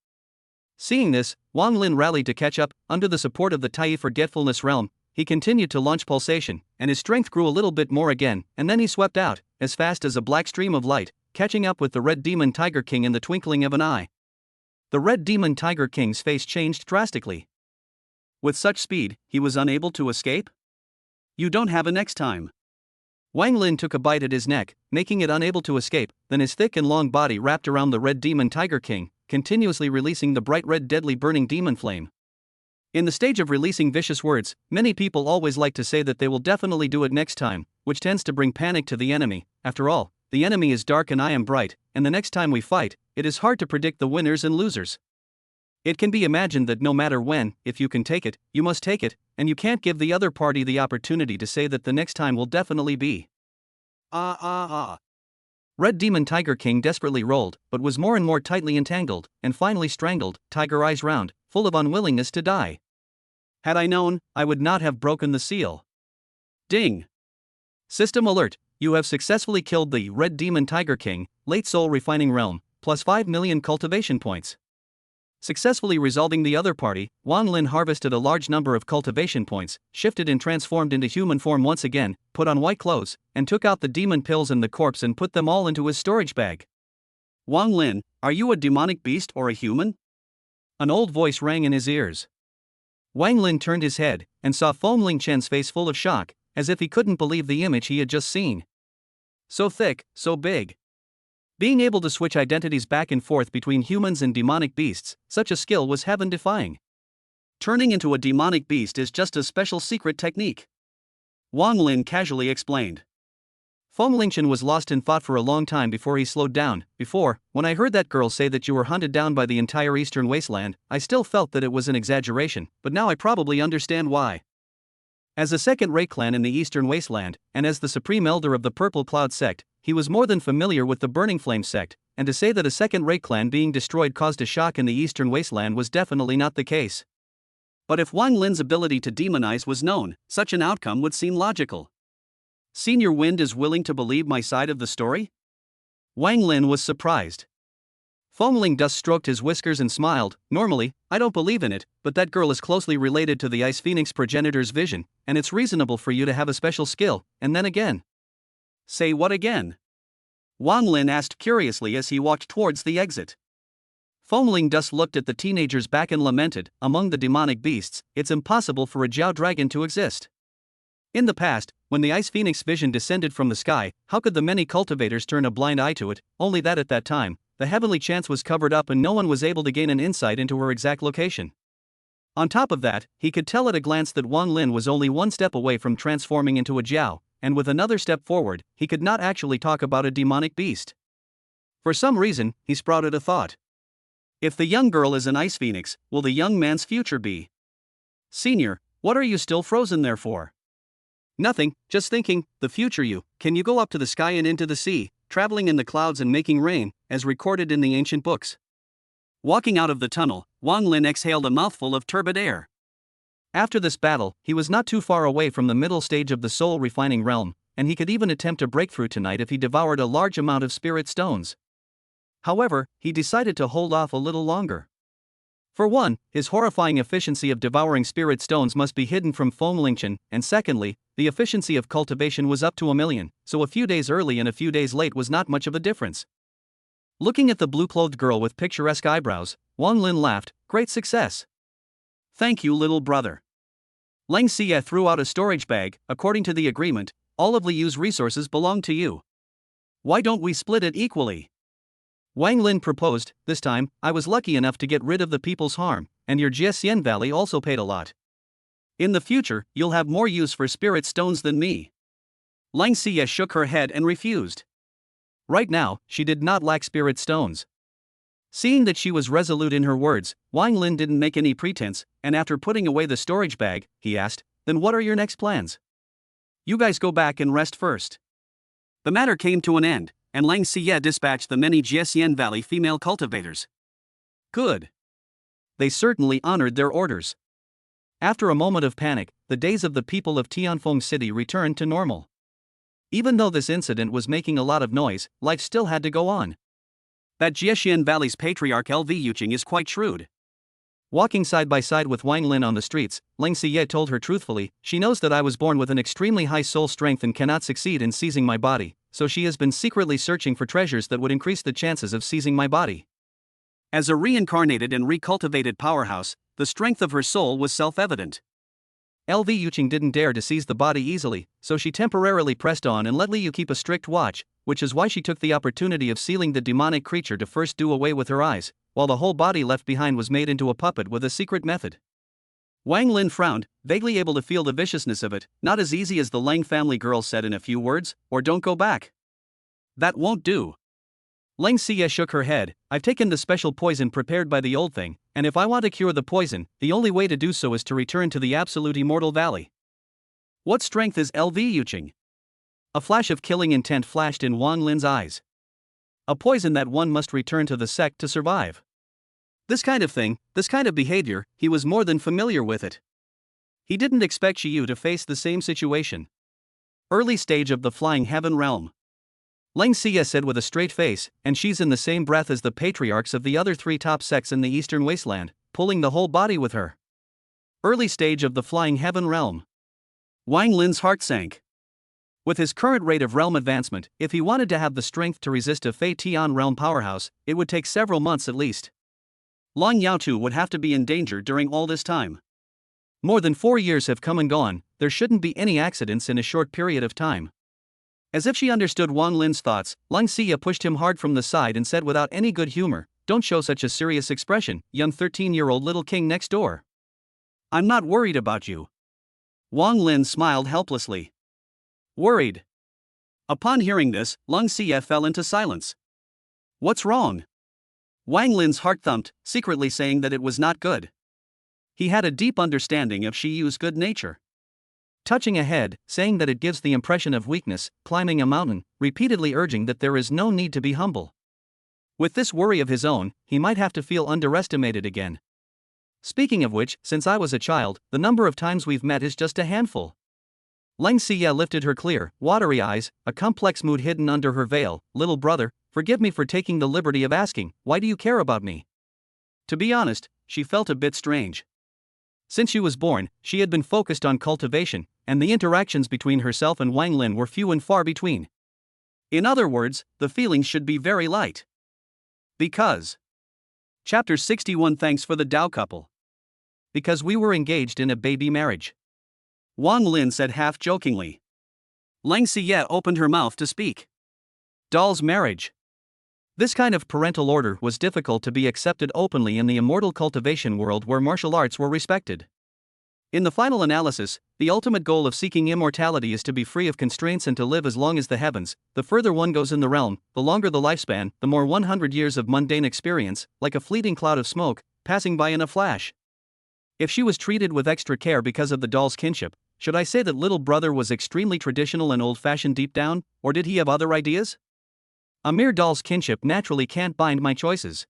Seeing this, Wang Lin rallied to catch up. Under the support of the Tai Forgetfulness realm, he continued to launch pulsation, and his strength grew a little bit more again, and then he swept out, as fast as a black stream of light, catching up with the Red Demon Tiger King in the twinkling of an eye. The Red Demon Tiger King's face changed drastically. With such speed, he was unable to escape? You don't have a next time. Wang Lin took a bite at his neck, making it unable to escape, then his thick and long body wrapped around the Red Demon Tiger King, continuously releasing the bright red deadly burning demon flame. In the stage of releasing vicious words, many people always like to say that they will definitely do it next time, which tends to bring panic to the enemy. After all, the enemy is dark and I am bright, and the next time we fight, it is hard to predict the winners and losers. It can be imagined that no matter when, if you can take it, you must take it, and you can't give the other party the opportunity to say that the next time will definitely be. Red Demon Tiger King desperately rolled, but was more and more tightly entangled, and finally strangled, tiger eyes round, full of unwillingness to die. Had I known, I would not have broken the seal. Ding! System alert, you have successfully killed the Red Demon Tiger King, late soul refining realm, plus 5 million cultivation points. Successfully resolving the other party, Wang Lin harvested a large number of cultivation points, shifted and transformed into human form once again, put on white clothes, and took out the demon pills and the corpse and put them all into his storage bag. Wang Lin, are you a demonic beast or a human? An old voice rang in his ears. Wang Lin turned his head, and saw Feng Ling Chen's face full of shock, as if he couldn't believe the image he had just seen. So thick, so big. Being able to switch identities back and forth between humans and demonic beasts, such a skill was heaven-defying. Turning into a demonic beast is just a special secret technique. Wang Lin casually explained. Feng Lingchen was lost in thought for a long time before he slowed down. When I heard that girl say that you were hunted down by the entire eastern wasteland, I still felt that it was an exaggeration, but now I probably understand why. As a second-rate clan in the eastern wasteland, and as the supreme elder of the Purple Cloud Sect, he was more than familiar with the Burning Flame Sect, and to say that a second-rate clan being destroyed caused a shock in the eastern wasteland was definitely not the case. But if Wang Lin's ability to demonize was known, such an outcome would seem logical. Senior Wind is willing to believe my side of the story? Wang Lin was surprised. Feng Ling Dust stroked his whiskers and smiled. Normally, I don't believe in it, but that girl is closely related to the Ice Phoenix progenitor's vision, and it's reasonable for you to have a special skill, and then again. Say what again? Wang Lin asked curiously as he walked towards the exit. Feng Ling Dust looked at the teenager's back and lamented, among the demonic beasts, it's impossible for a Jiao dragon to exist. In the past, when the Ice Phoenix vision descended from the sky, how could the many cultivators turn a blind eye to it? Only that at that time, the heavenly chance was covered up and no one was able to gain an insight into her exact location. On top of that, he could tell at a glance that Wang Lin was only one step away from transforming into a Jiao, and with another step forward, he could not actually talk about a demonic beast. For some reason, he sprouted a thought. If the young girl is an Ice Phoenix, will the young man's future be? Senior, what are you still frozen there for? Nothing, just thinking, the future you. Can you go up to the sky and into the sea, traveling in the clouds and making rain, as recorded in the ancient books? Walking out of the tunnel, Wang Lin exhaled a mouthful of turbid air. After this battle, he was not too far away from the middle stage of the soul refining realm, and he could even attempt a breakthrough tonight if he devoured a large amount of spirit stones. However, he decided to hold off a little longer. For one, his horrifying efficiency of devouring spirit stones must be hidden from Feng Lingchen, and secondly, the efficiency of cultivation was up to 1,000,000, so a few days early and a few days late was not much of a difference. Looking at the blue-clothed girl with picturesque eyebrows, Wang Lin laughed, great success. Thank you, little brother. Lang Xie threw out a storage bag. According to the agreement, all of Liyu's resources belong to you. Why don't we split it equally? Wang Lin proposed. This time, I was lucky enough to get rid of the people's harm, and your Jiesian Valley also paid a lot. In the future, you'll have more use for spirit stones than me. Lang Xie shook her head and refused. Right now, she did not lack spirit stones. Seeing that she was resolute in her words, Wang Lin didn't make any pretense, and after putting away the storage bag, he asked, then what are your next plans? You guys go back and rest first. The matter came to an end, and Lang Xie dispatched the many Jiesian Valley female cultivators. Good. They certainly honored their orders. After a moment of panic, the days of the people of Tianfeng City returned to normal. Even though this incident was making a lot of noise, life still had to go on. That Jiesian Valley's patriarch LV Yuqing is quite shrewd. Walking side by side with Wang Lin on the streets, Lang Xie told her truthfully, she knows that I was born with an extremely high soul strength and cannot succeed in seizing my body, so she has been secretly searching for treasures that would increase the chances of seizing my body. As a reincarnated and recultivated powerhouse, the strength of her soul was self-evident. LV Yuqing didn't dare to seize the body easily, so she temporarily pressed on and let Liu keep a strict watch, which is why she took the opportunity of sealing the demonic creature to first do away with her eyes, while the whole body left behind was made into a puppet with a secret method. Wang Lin frowned, vaguely able to feel the viciousness of it. Not as easy as the Lang family girl said in a few words, or don't go back. That won't do. Lang Xie shook her head, I've taken the special poison prepared by the old thing, and if I want to cure the poison, the only way to do so is to return to the absolute immortal valley. What strength is LV Yuqing? A flash of killing intent flashed in Wang Lin's eyes. A poison that one must return to the sect to survive. This kind of thing, this kind of behavior, he was more than familiar with it. He didn't expect Xiyue to face the same situation. Early stage of the Flying Heaven realm. Lang Xie said with a straight face, and she's in the same breath as the patriarchs of the other three top sects in the eastern wasteland, pulling the whole body with her. Early stage of the Flying Heaven realm. Wang Lin's heart sank. With his current rate of realm advancement, if he wanted to have the strength to resist a Fei Tian realm powerhouse, it would take several months at least. Long Yaotu would have to be in danger during all this time. More than 4 years have come and gone, there shouldn't be any accidents in a short period of time. As if she understood Wang Lin's thoughts, Lang Xie pushed him hard from the side and said without any good humor, don't show such a serious expression, young 13-year-old little king next door. I'm not worried about you. Wang Lin smiled helplessly. Worried. Upon hearing this, Lung Xie fell into silence. What's wrong? Wang Lin's heart thumped, secretly saying that it was not good. He had a deep understanding of Xiyue's good nature. Touching ahead, saying that it gives the impression of weakness, climbing a mountain, repeatedly urging that there is no need to be humble. With this worry of his own, he might have to feel underestimated again. Speaking of which, since I was a child, the number of times we've met is just a handful. Leng Xie lifted her clear, watery eyes, a complex mood hidden under her veil. Little brother, forgive me for taking the liberty of asking, why do you care about me? To be honest, she felt a bit strange. Since she was born, she had been focused on cultivation, and the interactions between herself and Wang Lin were few and far between. In other words, the feelings should be very light. Because. Chapter 61. Thanks for the Dao couple. Because we were engaged in a baby marriage. Wang Lin said half-jokingly. Leng Xie opened her mouth to speak. Dal's marriage. This kind of parental order was difficult to be accepted openly in the immortal cultivation world where martial arts were respected. In the final analysis, the ultimate goal of seeking immortality is to be free of constraints and to live as long as the heavens. The further one goes in the realm, the longer the lifespan, the more 100 years of mundane experience, like a fleeting cloud of smoke, passing by in a flash. If she was treated with extra care because of the doll's kinship, should I say that little brother was extremely traditional and old-fashioned deep down, or did he have other ideas? A mere doll's kinship naturally can't bind my choices.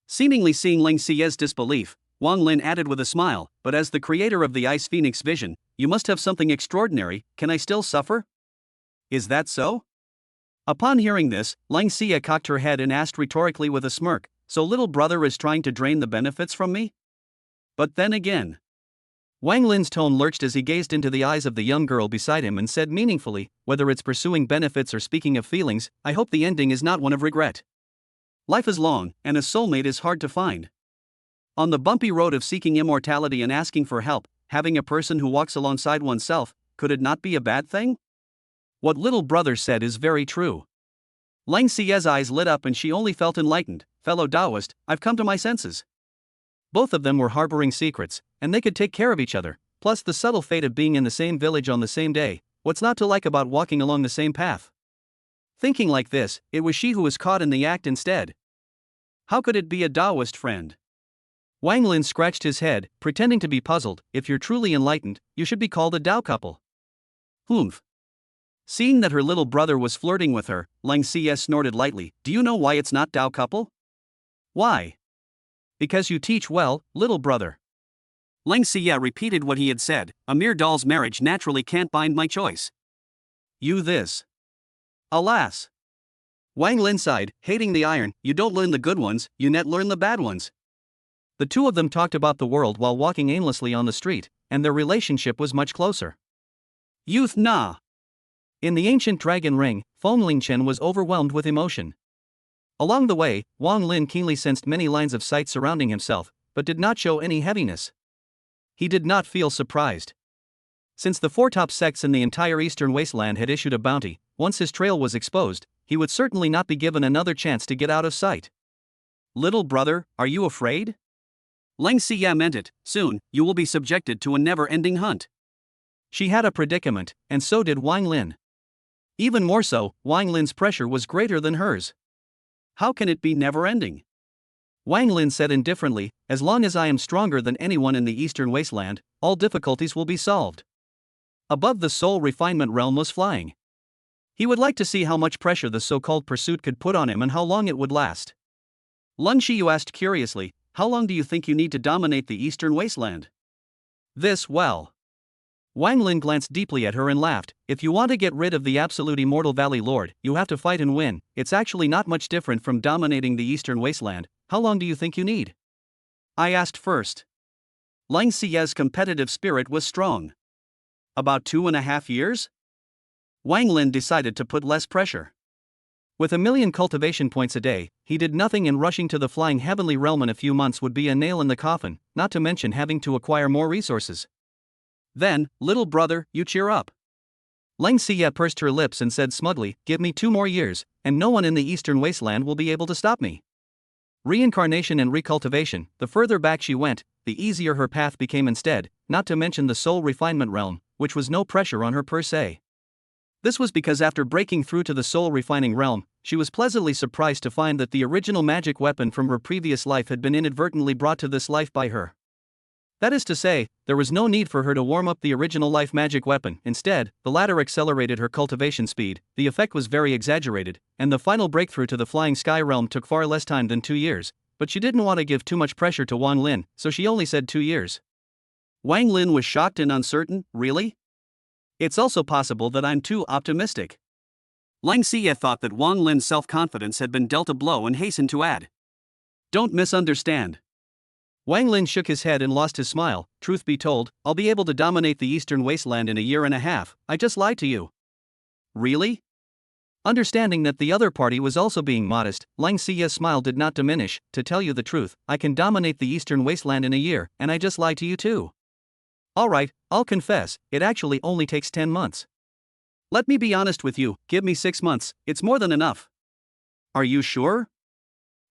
Seemingly seeing Leng Xie's disbelief, Wang Lin added with a smile, but as the creator of the Ice Phoenix vision, you must have something extraordinary. Can I still suffer? Is that so? Upon hearing this, Leng Xie cocked her head and asked rhetorically with a smirk, so little brother is trying to drain the benefits from me? But then again. Wang Lin's tone lurched as he gazed into the eyes of the young girl beside him and said meaningfully, whether it's pursuing benefits or speaking of feelings, I hope the ending is not one of regret. Life is long, and a soulmate is hard to find. On the bumpy road of seeking immortality and asking for help, having a person who walks alongside oneself, could it not be a bad thing? What little brother said is very true. Leng Xie's eyes lit up and she only felt enlightened. Fellow Taoist, I've come to my senses. Both of them were harboring secrets, and they could take care of each other, plus the subtle fate of being in the same village on the same day. What's not to like about walking along the same path? Thinking like this, it was she who was caught in the act instead. How could it be a Taoist friend? Wang Lin scratched his head, pretending to be puzzled. If you're truly enlightened, you should be called a Dao couple. Humph. Seeing that her little brother was flirting with her, Leng Xie snorted lightly. Do you know why it's not Dao couple? Why? Because you teach well, little brother. Leng Xie repeated what he had said, a mere doll's marriage naturally can't bind my choice. You this. Alas. Wang Lin sighed, hating the iron, you don't learn the good ones, you net learn the bad ones. The two of them talked about the world while walking aimlessly on the street, and their relationship was much closer. Youth na. In the ancient dragon ring, Feng Chen was overwhelmed with emotion. Along the way, Wang Lin keenly sensed many lines of sight surrounding himself, but did not show any heaviness. He did not feel surprised. Since the four top sects in the entire eastern wasteland had issued a bounty, once his trail was exposed, he would certainly not be given another chance to get out of sight. Little brother, are you afraid? Leng Xie meant it. Soon, you will be subjected to a never-ending hunt. She had a predicament, and so did Wang Lin. Even more so, Wang Lin's pressure was greater than hers. How can it be never-ending? Wang Lin said indifferently, as long as I am stronger than anyone in the eastern wasteland, all difficulties will be solved. Above the soul refinement realm was flying. He would like to see how much pressure the so-called pursuit could put on him and how long it would last. Lun Xiyue asked curiously, how long do you think you need to dominate the eastern wasteland? Well. Wang Lin glanced deeply at her and laughed. If you want to get rid of the absolute immortal Valley Lord, you have to fight and win. It's actually not much different from dominating the eastern wasteland. How long do you think you need? I asked first. Leng Xie's competitive spirit was strong. About 2.5 years? Wang Lin decided to put less pressure. With 1,000,000 cultivation points a day, he did nothing, and rushing to the flying heavenly realm in a few months would be a nail in the coffin, not to mention having to acquire more resources. Then, little brother, you cheer up. Leng Xie pursed her lips and said smugly, give me 2 more years, and no one in the eastern wasteland will be able to stop me. Reincarnation and recultivation, the further back she went, the easier her path became instead, not to mention the soul refinement realm, which was no pressure on her per se. This was because after breaking through to the soul refining realm, she was pleasantly surprised to find that the original magic weapon from her previous life had been inadvertently brought to this life by her. That is to say, there was no need for her to warm up the original life magic weapon. Instead, the latter accelerated her cultivation speed. The effect was very exaggerated, and the final breakthrough to the flying sky realm took far less time than 2 years. But she didn't want to give too much pressure to Wang Lin, so she only said 2 years. Wang Lin was shocked and uncertain. Really? It's also possible that I'm too optimistic. Lang Xie thought that Wang Lin's self-confidence had been dealt a blow and hastened to add. Don't misunderstand. Wang Lin shook his head and lost his smile. Truth be told, I'll be able to dominate the eastern wasteland in a year and a half. I just lied to you. Really? Understanding that the other party was also being modest, Lang Xie's smile did not diminish. To tell you the truth, I can dominate the eastern wasteland in a year, and I just lied to you too. Alright, I'll confess, it actually only takes 10 months. Let me be honest with you, give me 6 months, it's more than enough. Are you sure?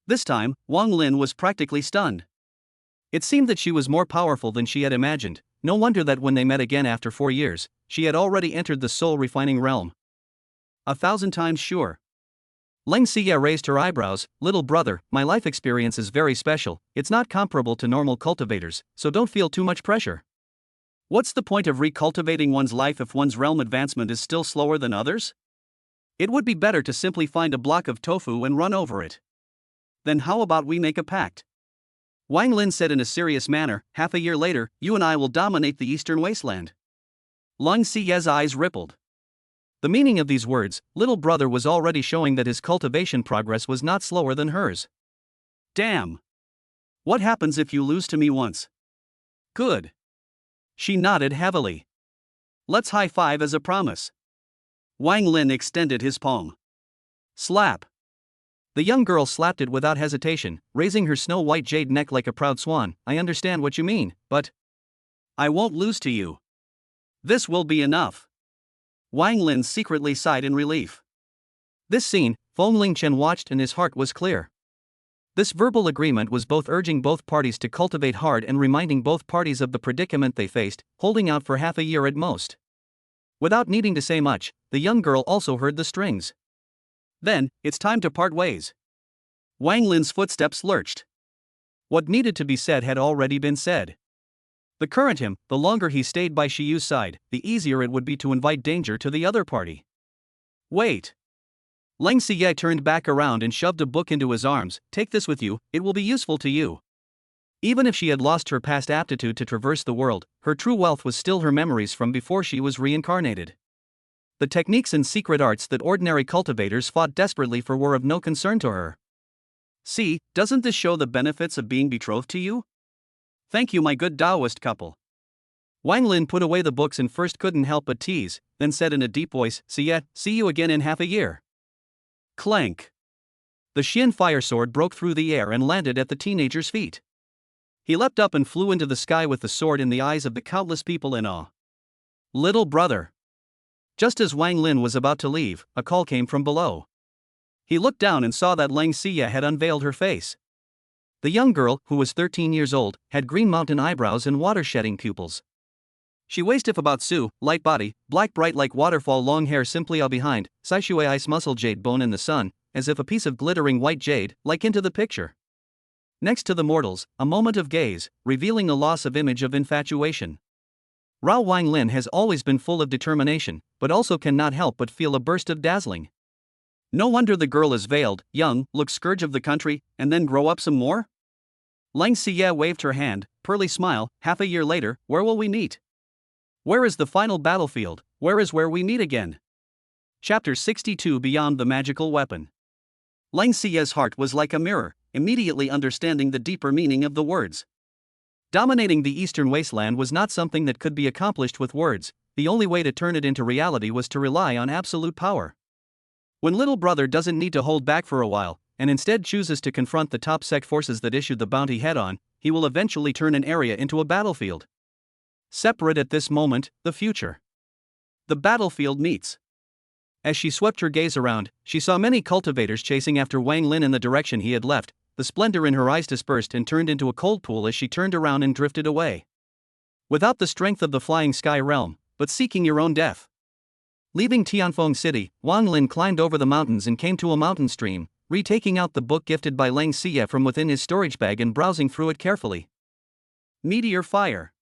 This time, Wang Lin was practically stunned. It seemed that she was more powerful than she had imagined. No wonder that when they met again after 4 years, she had already entered the soul refining realm. 1,000 times sure. Lang Xie raised her eyebrows. Little brother, my life experience is very special. It's not comparable to normal cultivators, so don't feel too much pressure. What's the point of recultivating one's life if one's realm advancement is still slower than others? It would be better to simply find a block of tofu and run over it. Then how about we make a pact? Wang Lin said in a serious manner. Half a year later, you and I will dominate the eastern wasteland. Lang Xie's eyes rippled. The meaning of these words, little brother was already showing that his cultivation progress was not slower than hers. Damn. What happens if you lose to me once? Good. She nodded heavily. Let's high five as a promise. Wang Lin extended his palm. Slap. The young girl slapped it without hesitation, raising her snow-white jade neck like a proud swan. I understand what you mean, but I won't lose to you. This will be enough. Wang Lin secretly sighed in relief. This scene, Feng Chen watched and his heart was clear. This verbal agreement was both urging both parties to cultivate hard and reminding both parties of the predicament they faced, holding out for half a year at most. Without needing to say much, the young girl also heard the strings. Then, it's time to part ways. Wang Lin's footsteps lurched. What needed to be said had already been said. The current him, the longer he stayed by Xiyue's side, the easier it would be to invite danger to the other party. Wait. Lang Xie turned back around and shoved a book into his arms. Take this with you, it will be useful to you. Even if she had lost her past aptitude to traverse the world, her true wealth was still her memories from before she was reincarnated. The techniques and secret arts that ordinary cultivators fought desperately for were of no concern to her. See, doesn't this show the benefits of being betrothed to you? Thank you, my good Taoist couple. Wang Lin put away the books and first couldn't help but tease, then said in a deep voice, see you again in half a year. Clank. The Xian fire sword broke through the air and landed at the teenager's feet. He leapt up and flew into the sky with the sword in the eyes of the countless people in awe. Little brother. Just as Wang Lin was about to leave, a call came from below. He looked down and saw that Lang Xie had unveiled her face. The young girl, who was 13 years old, had green mountain eyebrows and water-shedding pupils. She weighs stiff about Su, light body, black bright like waterfall, long hair simply all behind, Xiyue ice muscle jade bone in the sun, as if a piece of glittering white jade, like into the picture. Next to the mortals, a moment of gaze, revealing a loss of image of infatuation. Rao Wang Lin has always been full of determination, but also cannot help but feel a burst of dazzling. No wonder the girl is veiled, young, looks scourge of the country, and then grow up some more? Lang Xie waved her hand, pearly smile. Half a year later, where will we meet? Where is the final battlefield? Where is where we meet again? Chapter 62 Beyond the Magical Weapon. Lang Xie's heart was like a mirror, immediately understanding the deeper meaning of the words. Dominating the eastern wasteland was not something that could be accomplished with words. The only way to turn it into reality was to rely on absolute power. When little brother doesn't need to hold back for a while, and instead chooses to confront the top sect forces that issued the bounty head-on, he will eventually turn an area into a battlefield. Separate at this moment, the future. The battlefield meets. As she swept her gaze around, she saw many cultivators chasing after Wang Lin in the direction he had left. The splendor in her eyes dispersed and turned into a cold pool as she turned around and drifted away. Without the strength of the flying sky realm, but seeking your own death. Leaving Tianfeng City, Wang Lin climbed over the mountains and came to a mountain stream, retaking out the book gifted by Lang Xie from within his storage bag and browsing through it carefully. Meteor Fire.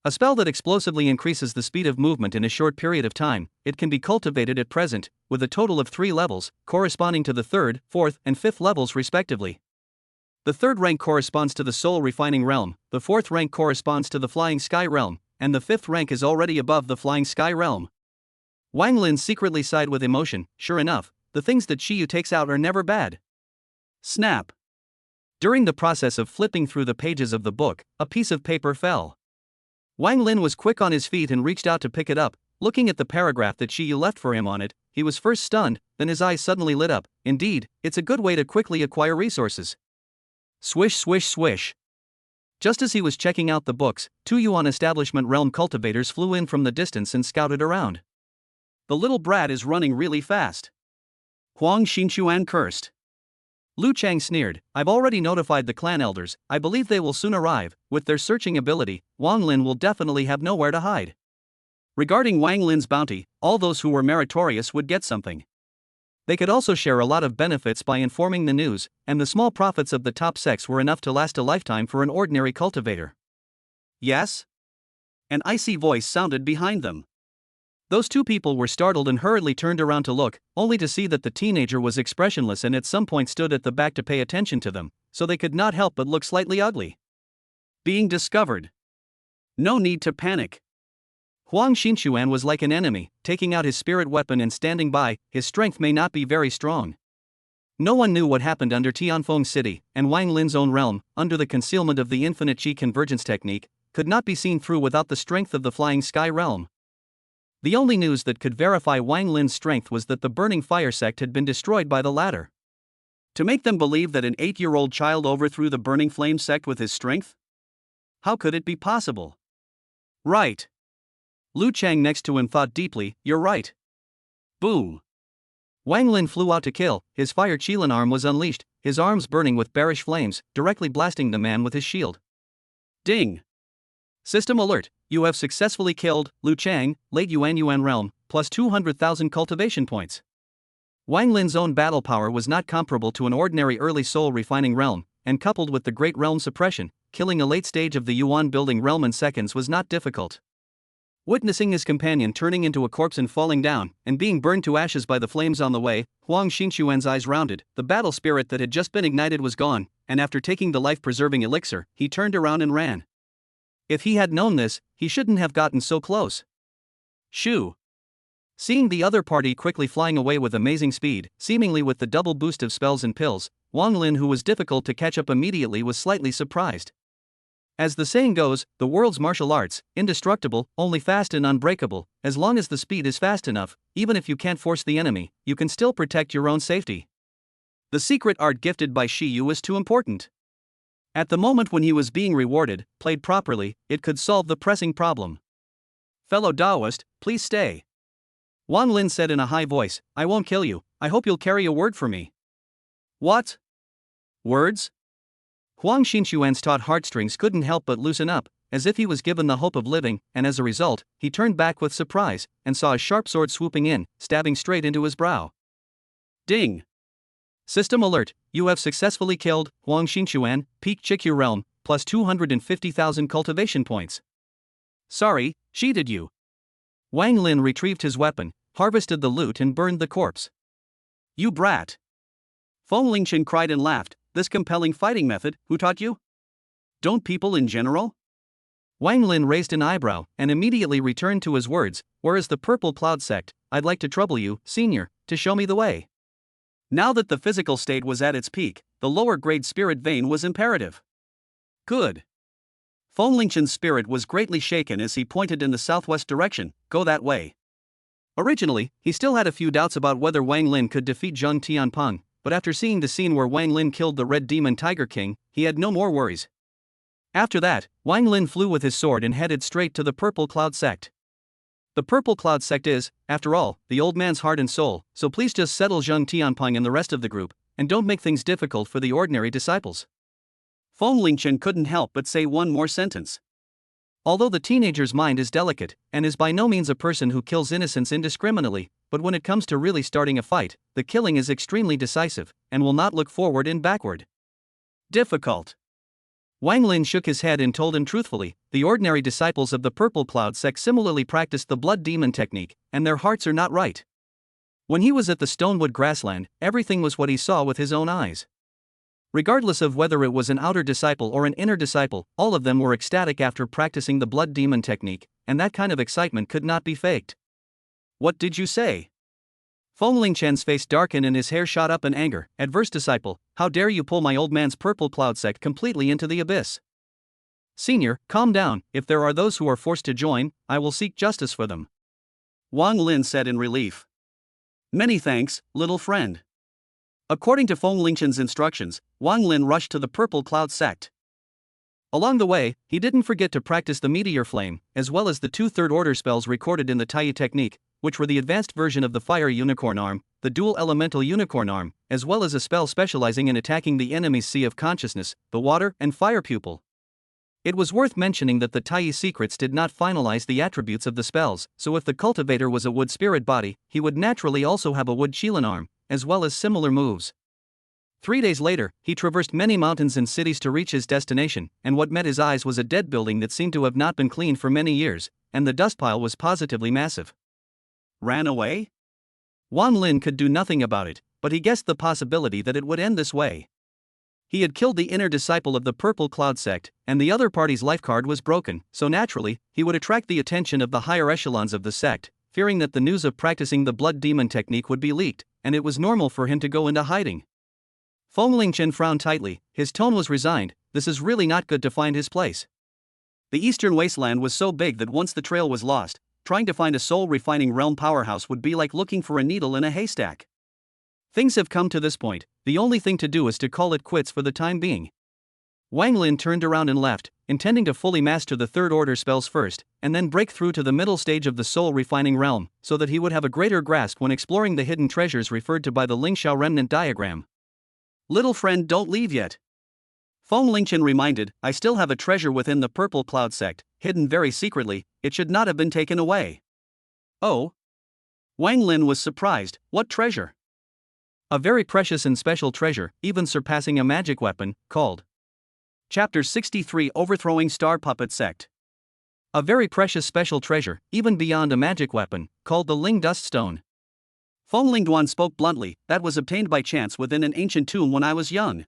A spell that explosively increases the speed of movement in a short period of time. It can be cultivated at present, with a total of 3 levels, corresponding to the 3rd, 4th, and 5th levels respectively. The 3rd rank corresponds to the soul refining realm, the 4th rank corresponds to the flying sky realm, and the 5th rank is already above the flying sky realm. Wang Lin secretly sighed with emotion. Sure enough, the things that Xiyue takes out are never bad. Snap. During the process of flipping through the pages of the book, a piece of paper fell. Wang Lin was quick on his feet and reached out to pick it up. Looking at the paragraph that Xiyue left for him on it, he was first stunned, then his eyes suddenly lit up. Indeed, it's a good way to quickly acquire resources. Swish swish swish. Just as he was checking out the books, 2 Yuan establishment realm cultivators flew in from the distance and scouted around. The little brat is running really fast. Huang Xinchuan cursed. Lu Chang sneered. I've already notified the clan elders. I believe they will soon arrive. With their searching ability, Wang Lin will definitely have nowhere to hide. Regarding Wang Lin's bounty, all those who were meritorious would get something. They could also share a lot of benefits by informing the news, and the small profits of the top sects were enough to last a lifetime for an ordinary cultivator. Yes? An icy voice sounded behind them. Those 2 people were startled and hurriedly turned around to look, only to see that the teenager was expressionless and at some point stood at the back to pay attention to them, so they could not help but look slightly ugly. Being discovered. No need to panic. Huang Xinchuan was like an enemy, taking out his spirit weapon and standing by. His strength may not be very strong. No one knew what happened under Tianfeng City, and Wang Lin's own realm, under the concealment of the infinite Qi convergence technique, could not be seen through without the strength of the flying sky realm. The only news that could verify Wang Lin's strength was that the burning fire sect had been destroyed by the latter. To make them believe that an 8-year-old child overthrew the burning flame sect with his strength? How could it be possible? Right. Lu Chang next to him thought deeply. You're right. Boom. Wang Lin flew out to kill. His fire Qilin arm was unleashed, his arms burning with bearish flames, directly blasting the man with his shield. Ding. System alert. You have successfully killed Lu Chang, late Yuan realm, plus 200,000 cultivation points. Wang Lin's own battle power was not comparable to an ordinary early soul refining realm, and coupled with the great realm suppression, killing a late stage of the Yuan building realm in seconds was not difficult. Witnessing his companion turning into a corpse and falling down, and being burned to ashes by the flames on the way, Huang Xinchuan's eyes rounded. The battle spirit that had just been ignited was gone, and after taking the life-preserving elixir, he turned around and ran. If he had known this, he shouldn't have gotten so close. Shoo. Seeing the other party quickly flying away with amazing speed, seemingly with the double boost of spells and pills, Wang Lin, who was difficult to catch up immediately, was slightly surprised. As the saying goes, the world's martial arts, indestructible, only fast and unbreakable. As long as the speed is fast enough, even if you can't force the enemy, you can still protect your own safety. The secret art gifted by Xiyue was too important. At the moment when he was being rewarded, played properly, it could solve the pressing problem. Fellow Taoist, please stay. Wang Lin said in a high voice, I won't kill you, I hope you'll carry a word for me. What? Words? Huang Xinchuan's taut heartstrings couldn't help but loosen up, as if he was given the hope of living, and as a result, he turned back with surprise, and saw a sharp sword swooping in, stabbing straight into his brow. Ding! System alert, you have successfully killed Huang Xinchuan, peak Qikyu realm, plus 250,000 cultivation points. Sorry, cheated you. Wang Lin retrieved his weapon, harvested the loot and burned the corpse. You brat! Feng Lingchen cried and laughed. This compelling fighting method, who taught you? Don't people in general? Wang Lin raised an eyebrow and immediately returned to his words, whereas the Purple Cloud Sect, I'd like to trouble you, senior, to show me the way. Now that the physical state was at its peak, the lower grade spirit vein was imperative. Good. Feng Lingchen's spirit was greatly shaken as he pointed in the southwest direction, go that way. Originally, he still had a few doubts about whether Wang Lin could defeat Zheng Tianpeng, but after seeing the scene where Wang Lin killed the Red Demon Tiger King, he had no more worries. After that, Wang Lin flew with his sword and headed straight to the Purple Cloud Sect. The Purple Cloud Sect is, after all, the old man's heart and soul, so please just settle Zheng Tianpeng and the rest of the group, and don't make things difficult for the ordinary disciples. Feng Lingchen couldn't help but say one more sentence. Although the teenager's mind is delicate, and is by no means a person who kills innocents indiscriminately, but when it comes to really starting a fight, the killing is extremely decisive, and will not look forward and backward. Difficult. Wang Lin shook his head and told him truthfully, the ordinary disciples of the Purple Cloud Sect similarly practiced the blood demon technique, and their hearts are not right. When he was at the Stonewood grassland, everything was what he saw with his own eyes. Regardless of whether it was an outer disciple or an inner disciple, all of them were ecstatic after practicing the blood demon technique, and that kind of excitement could not be faked. What did you say? Fengling Chen's face darkened and his hair shot up in anger. Adverse disciple, how dare you pull my old man's Purple Cloud Sect completely into the abyss? Senior, calm down. If there are those who are forced to join, I will seek justice for them. Wang Lin said in relief. Many thanks, little friend. According to Feng Lingchen's instructions, Wang Lin rushed to the Purple Cloud Sect. Along the way, he didn't forget to practice the meteor flame, as well as the 2 third-order spells recorded in the Tai technique, which were the advanced version of the Fire Unicorn Arm, the Dual Elemental Unicorn Arm, as well as a spell specializing in attacking the enemy's Sea of Consciousness, the Water and Fire Pupil. It was worth mentioning that the Tai secrets did not finalize the attributes of the spells, so if the cultivator was a wood spirit body, he would naturally also have a wood Qilin arm, as well as similar moves. 3 days later, he traversed many mountains and cities to reach his destination, and what met his eyes was a dead building that seemed to have not been cleaned for many years, and the dust pile was positively massive. Ran away? Wang Lin could do nothing about it, but he guessed the possibility that it would end this way. He had killed the inner disciple of the Purple Cloud Sect, and the other party's life card was broken, so naturally, he would attract the attention of the higher echelons of the sect, fearing that the news of practicing the blood demon technique would be leaked, and it was normal for him to go into hiding. Fengling Chen frowned tightly, his tone was resigned. This is really not good to find his place. The eastern wasteland was so big that once the trail was lost, trying to find a soul-refining realm powerhouse would be like looking for a needle in a haystack. Things have come to this point, the only thing to do is to call it quits for the time being. Wang Lin turned around and left, intending to fully master the third-order spells first, and then break through to the middle stage of the soul-refining realm, so that he would have a greater grasp when exploring the hidden treasures referred to by the Lingxiao remnant diagram. Little friend, don't leave yet. Feng Lingchen reminded, I still have a treasure within the Purple Cloud Sect, hidden very secretly, it should not have been taken away. Oh? Wang Lin was surprised, what treasure? A very precious and special treasure, even surpassing a magic weapon, called Chapter 63 Overthrowing Star Puppet Sect. A very precious special treasure, even beyond a magic weapon, called the Ling Dust Stone. Feng Lingduan spoke bluntly, that was obtained by chance within an ancient tomb when I was young.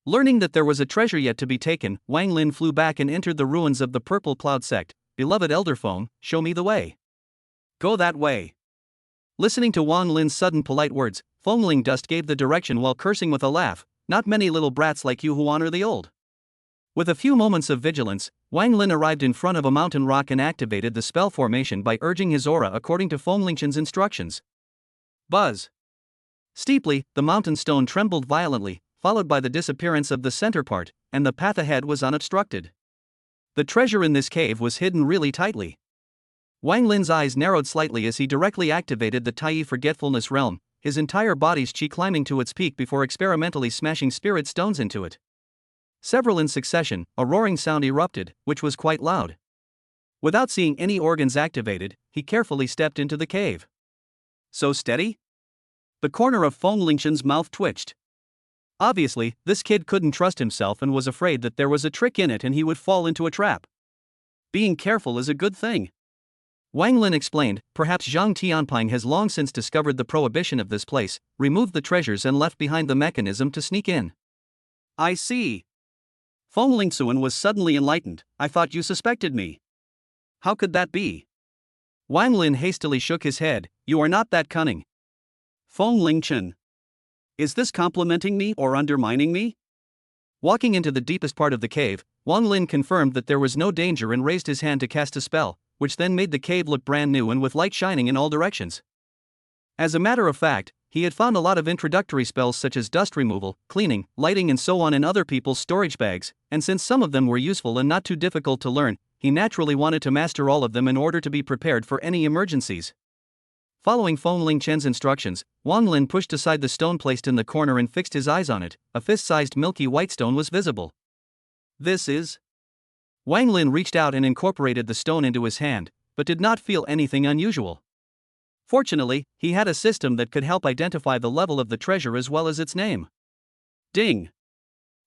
Learning that there was a treasure yet to be taken, Wang Lin flew back and entered the ruins of the Purple Cloud Sect. Beloved Elder Feng, show me the way. Go that way. Listening to Wang Lin's sudden polite words, Feng Ling Dust gave the direction while cursing with a laugh, not many little brats like you who honor the old. With a few moments of vigilance, Wang Lin arrived in front of a mountain rock and activated the spell formation by urging his aura according to Feng Lingchen's instructions. Buzz! Steeply, the mountain stone trembled violently, followed by the disappearance of the center part, and the path ahead was unobstructed. The treasure in this cave was hidden really tightly. Wang Lin's eyes narrowed slightly as he directly activated the Tai Forgetfulness Realm, his entire body's qi climbing to its peak before experimentally smashing spirit stones into it. Several in succession, a roaring sound erupted, which was quite loud. Without seeing any organs activated, he carefully stepped into the cave. So steady? The corner of Feng Lingchen's mouth twitched. Obviously, this kid couldn't trust himself and was afraid that there was a trick in it and he would fall into a trap. Being careful is a good thing. Wang Lin explained, perhaps Zhang Tianping has long since discovered the prohibition of this place, removed the treasures and left behind the mechanism to sneak in. I see. Feng Lingxuan was suddenly enlightened, I thought you suspected me. How could that be? Wang Lin hastily shook his head, you are not that cunning. Feng Lingchen. Is this complimenting me or undermining me? Walking into the deepest part of the cave, Wang Lin confirmed that there was no danger and raised his hand to cast a spell, which then made the cave look brand new and with light shining in all directions. As a matter of fact, he had found a lot of introductory spells such as dust removal, cleaning, lighting and so on in other people's storage bags, and since some of them were useful and not too difficult to learn, he naturally wanted to master all of them in order to be prepared for any emergencies. Following Feng Lingchen's instructions, Wang Lin pushed aside the stone placed in the corner and fixed his eyes on it. A fist-sized milky white stone was visible. This is Wang Lin reached out and incorporated the stone into his hand, but did not feel anything unusual. Fortunately, he had a system that could help identify the level of the treasure as well as its name. Ding!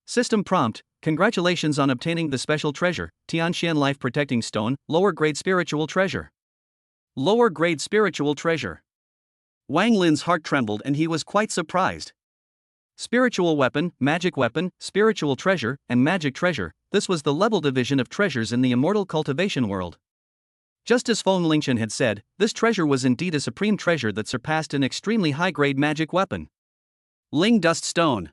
System prompt: congratulations on obtaining the special treasure, Tianxian Life Protecting Stone, lower grade spiritual treasure. Lower grade spiritual treasure. Wang Lin's heart trembled and he was quite surprised. Spiritual weapon, spiritual treasure, and magic treasure, this was the level division of treasures in the immortal cultivation world. Just as Feng Lingchen had said, this treasure was indeed a supreme treasure that surpassed an extremely high-grade magic weapon. Ling Dust Stone.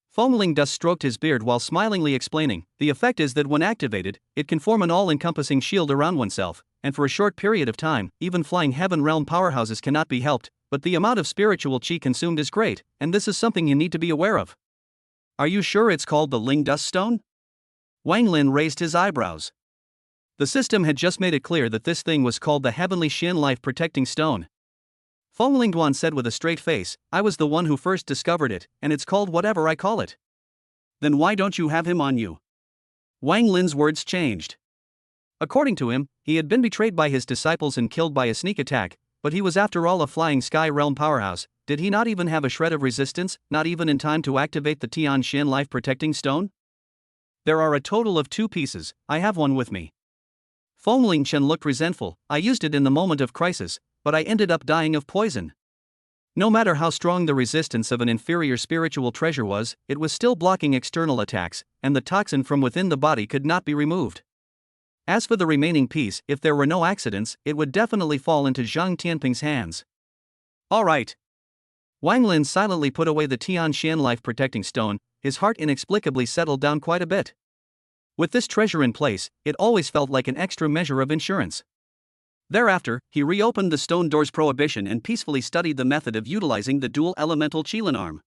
Feng Ling Dust stroked his beard while smilingly explaining, the effect is that when activated, it can form an all-encompassing shield around oneself, and for a short period of time, even flying heaven realm powerhouses cannot be helped, but the amount of spiritual qi consumed is great, and this is something you need to be aware of. Are you sure it's called the Ling Dust Stone? Wang Lin raised his eyebrows. The system had just made it clear that this thing was called the Heavenly Xian Life Protecting Stone. Feng Lingduan said with a straight face, I was the one who first discovered it, and it's called whatever I call it. Then why don't you have him on you? Wang Lin's words changed. According to him, he had been betrayed by his disciples and killed by a sneak attack, but he was after all a flying sky realm powerhouse. Did he not even have a shred of resistance, not even in time to activate the Tianxian Life Protecting Stone? There are a total of 2 pieces, I have one with me. Feng Lingchen looked resentful, I used it in the moment of crisis, but I ended up dying of poison. No matter how strong the resistance of an inferior spiritual treasure was, it was still blocking external attacks, and the toxin from within the body could not be removed. As for the remaining piece, if there were no accidents, it would definitely fall into Zhang Tianping's hands. Alright. Wang Lin silently put away the Tianxian Life Protecting Stone, his heart inexplicably settled down quite a bit. With this treasure in place, it always felt like an extra measure of insurance. Thereafter, he reopened the stone door's prohibition and peacefully studied the method of utilizing the dual elemental Qilin arm.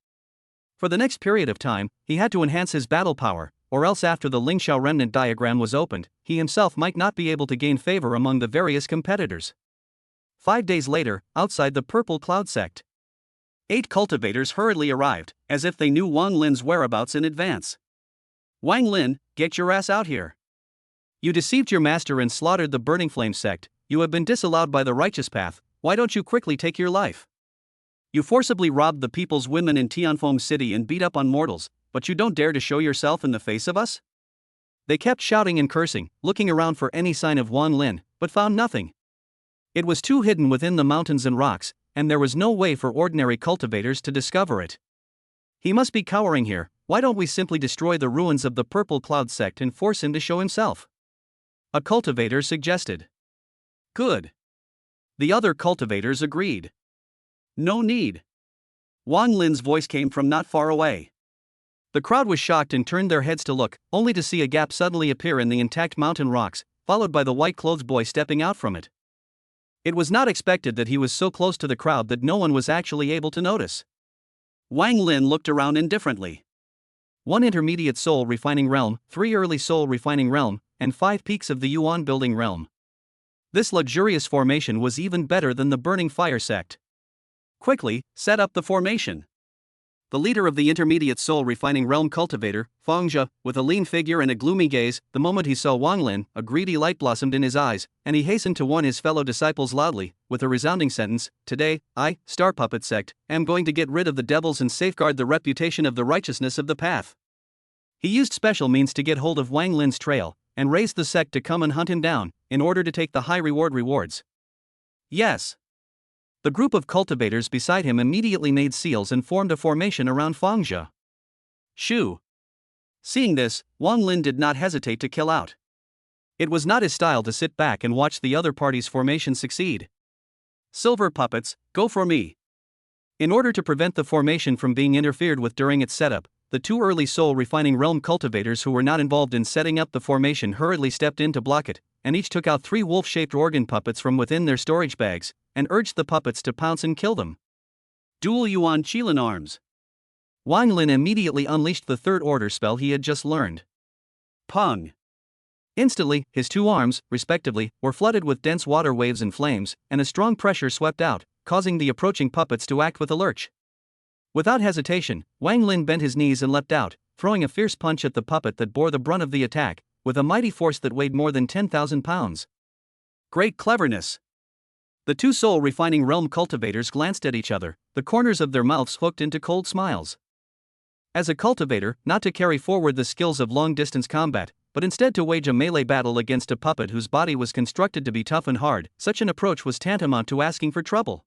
For the next period of time, he had to enhance his battle power, or else after the Lingxiao remnant diagram was opened, he himself might not be able to gain favor among the various competitors. 5 days later, outside the Purple Cloud Sect, 8 cultivators hurriedly arrived, as if they knew Wang Lin's whereabouts in advance. Wang Lin, get your ass out here. You deceived your master and slaughtered the Burning Flame sect. You have been disallowed by the righteous path, why don't you quickly take your life? You forcibly robbed the people's women in Tianfeng City and beat up on mortals, but you don't dare to show yourself in the face of us? They kept shouting and cursing, looking around for any sign of Wang Lin, but found nothing. It was too hidden within the mountains and rocks, and there was no way for ordinary cultivators to discover it. He must be cowering here, why don't we simply destroy the ruins of the Purple Cloud Sect and force him to show himself? A cultivator suggested. Good. The other cultivators agreed. No need. Wang Lin's voice came from not far away. The crowd was shocked and turned their heads to look, only to see a gap suddenly appear in the intact mountain rocks, followed by the white-clothes boy stepping out from it. It was not expected that he was so close to the crowd that no one was actually able to notice. Wang Lin looked around indifferently. 1 intermediate soul refining realm, 3 early soul refining realm, and 5 peaks of the Yuan building realm. This luxurious formation was even better than the Burning Fire sect. Quickly, set up the formation. The leader of the intermediate soul refining realm cultivator, Fangzhe, with a lean figure and a gloomy gaze, the moment he saw Wang Lin, a greedy light blossomed in his eyes, and he hastened to warn his fellow disciples loudly, with a resounding sentence, Today, I, Star Puppet Sect, am going to get rid of the devils and safeguard the reputation of the righteousness of the path. He used special means to get hold of Wang Lin's trail, and raised the sect to come and hunt him down, in order to take the high rewards. Yes. The group of cultivators beside him immediately made seals and formed a formation around Fangzhe. Shoo. Seeing this, Wang Lin did not hesitate to kill out. It was not his style to sit back and watch the other party's formation succeed. Silver puppets, go for me. In order to prevent the formation from being interfered with during its setup, the 2 early soul refining realm cultivators who were not involved in setting up the formation hurriedly stepped in to block it, and each took out 3 wolf-shaped organ puppets from within their storage bags, and urged the puppets to pounce and kill them. Dual Yuan Qilin arms. Wang Lin immediately unleashed the 3rd order spell he had just learned. Pung. Instantly, his 2 arms, respectively, were flooded with dense water waves and flames, and a strong pressure swept out, causing the approaching puppets to act with a lurch. Without hesitation, Wang Lin bent his knees and leapt out, throwing a fierce punch at the puppet that bore the brunt of the attack, with a mighty force that weighed more than 10,000 pounds. Great cleverness. The two soul-refining realm cultivators glanced at each other, the corners of their mouths hooked into cold smiles. As a cultivator, not to carry forward the skills of long-distance combat, but instead to wage a melee battle against a puppet whose body was constructed to be tough and hard, such an approach was tantamount to asking for trouble.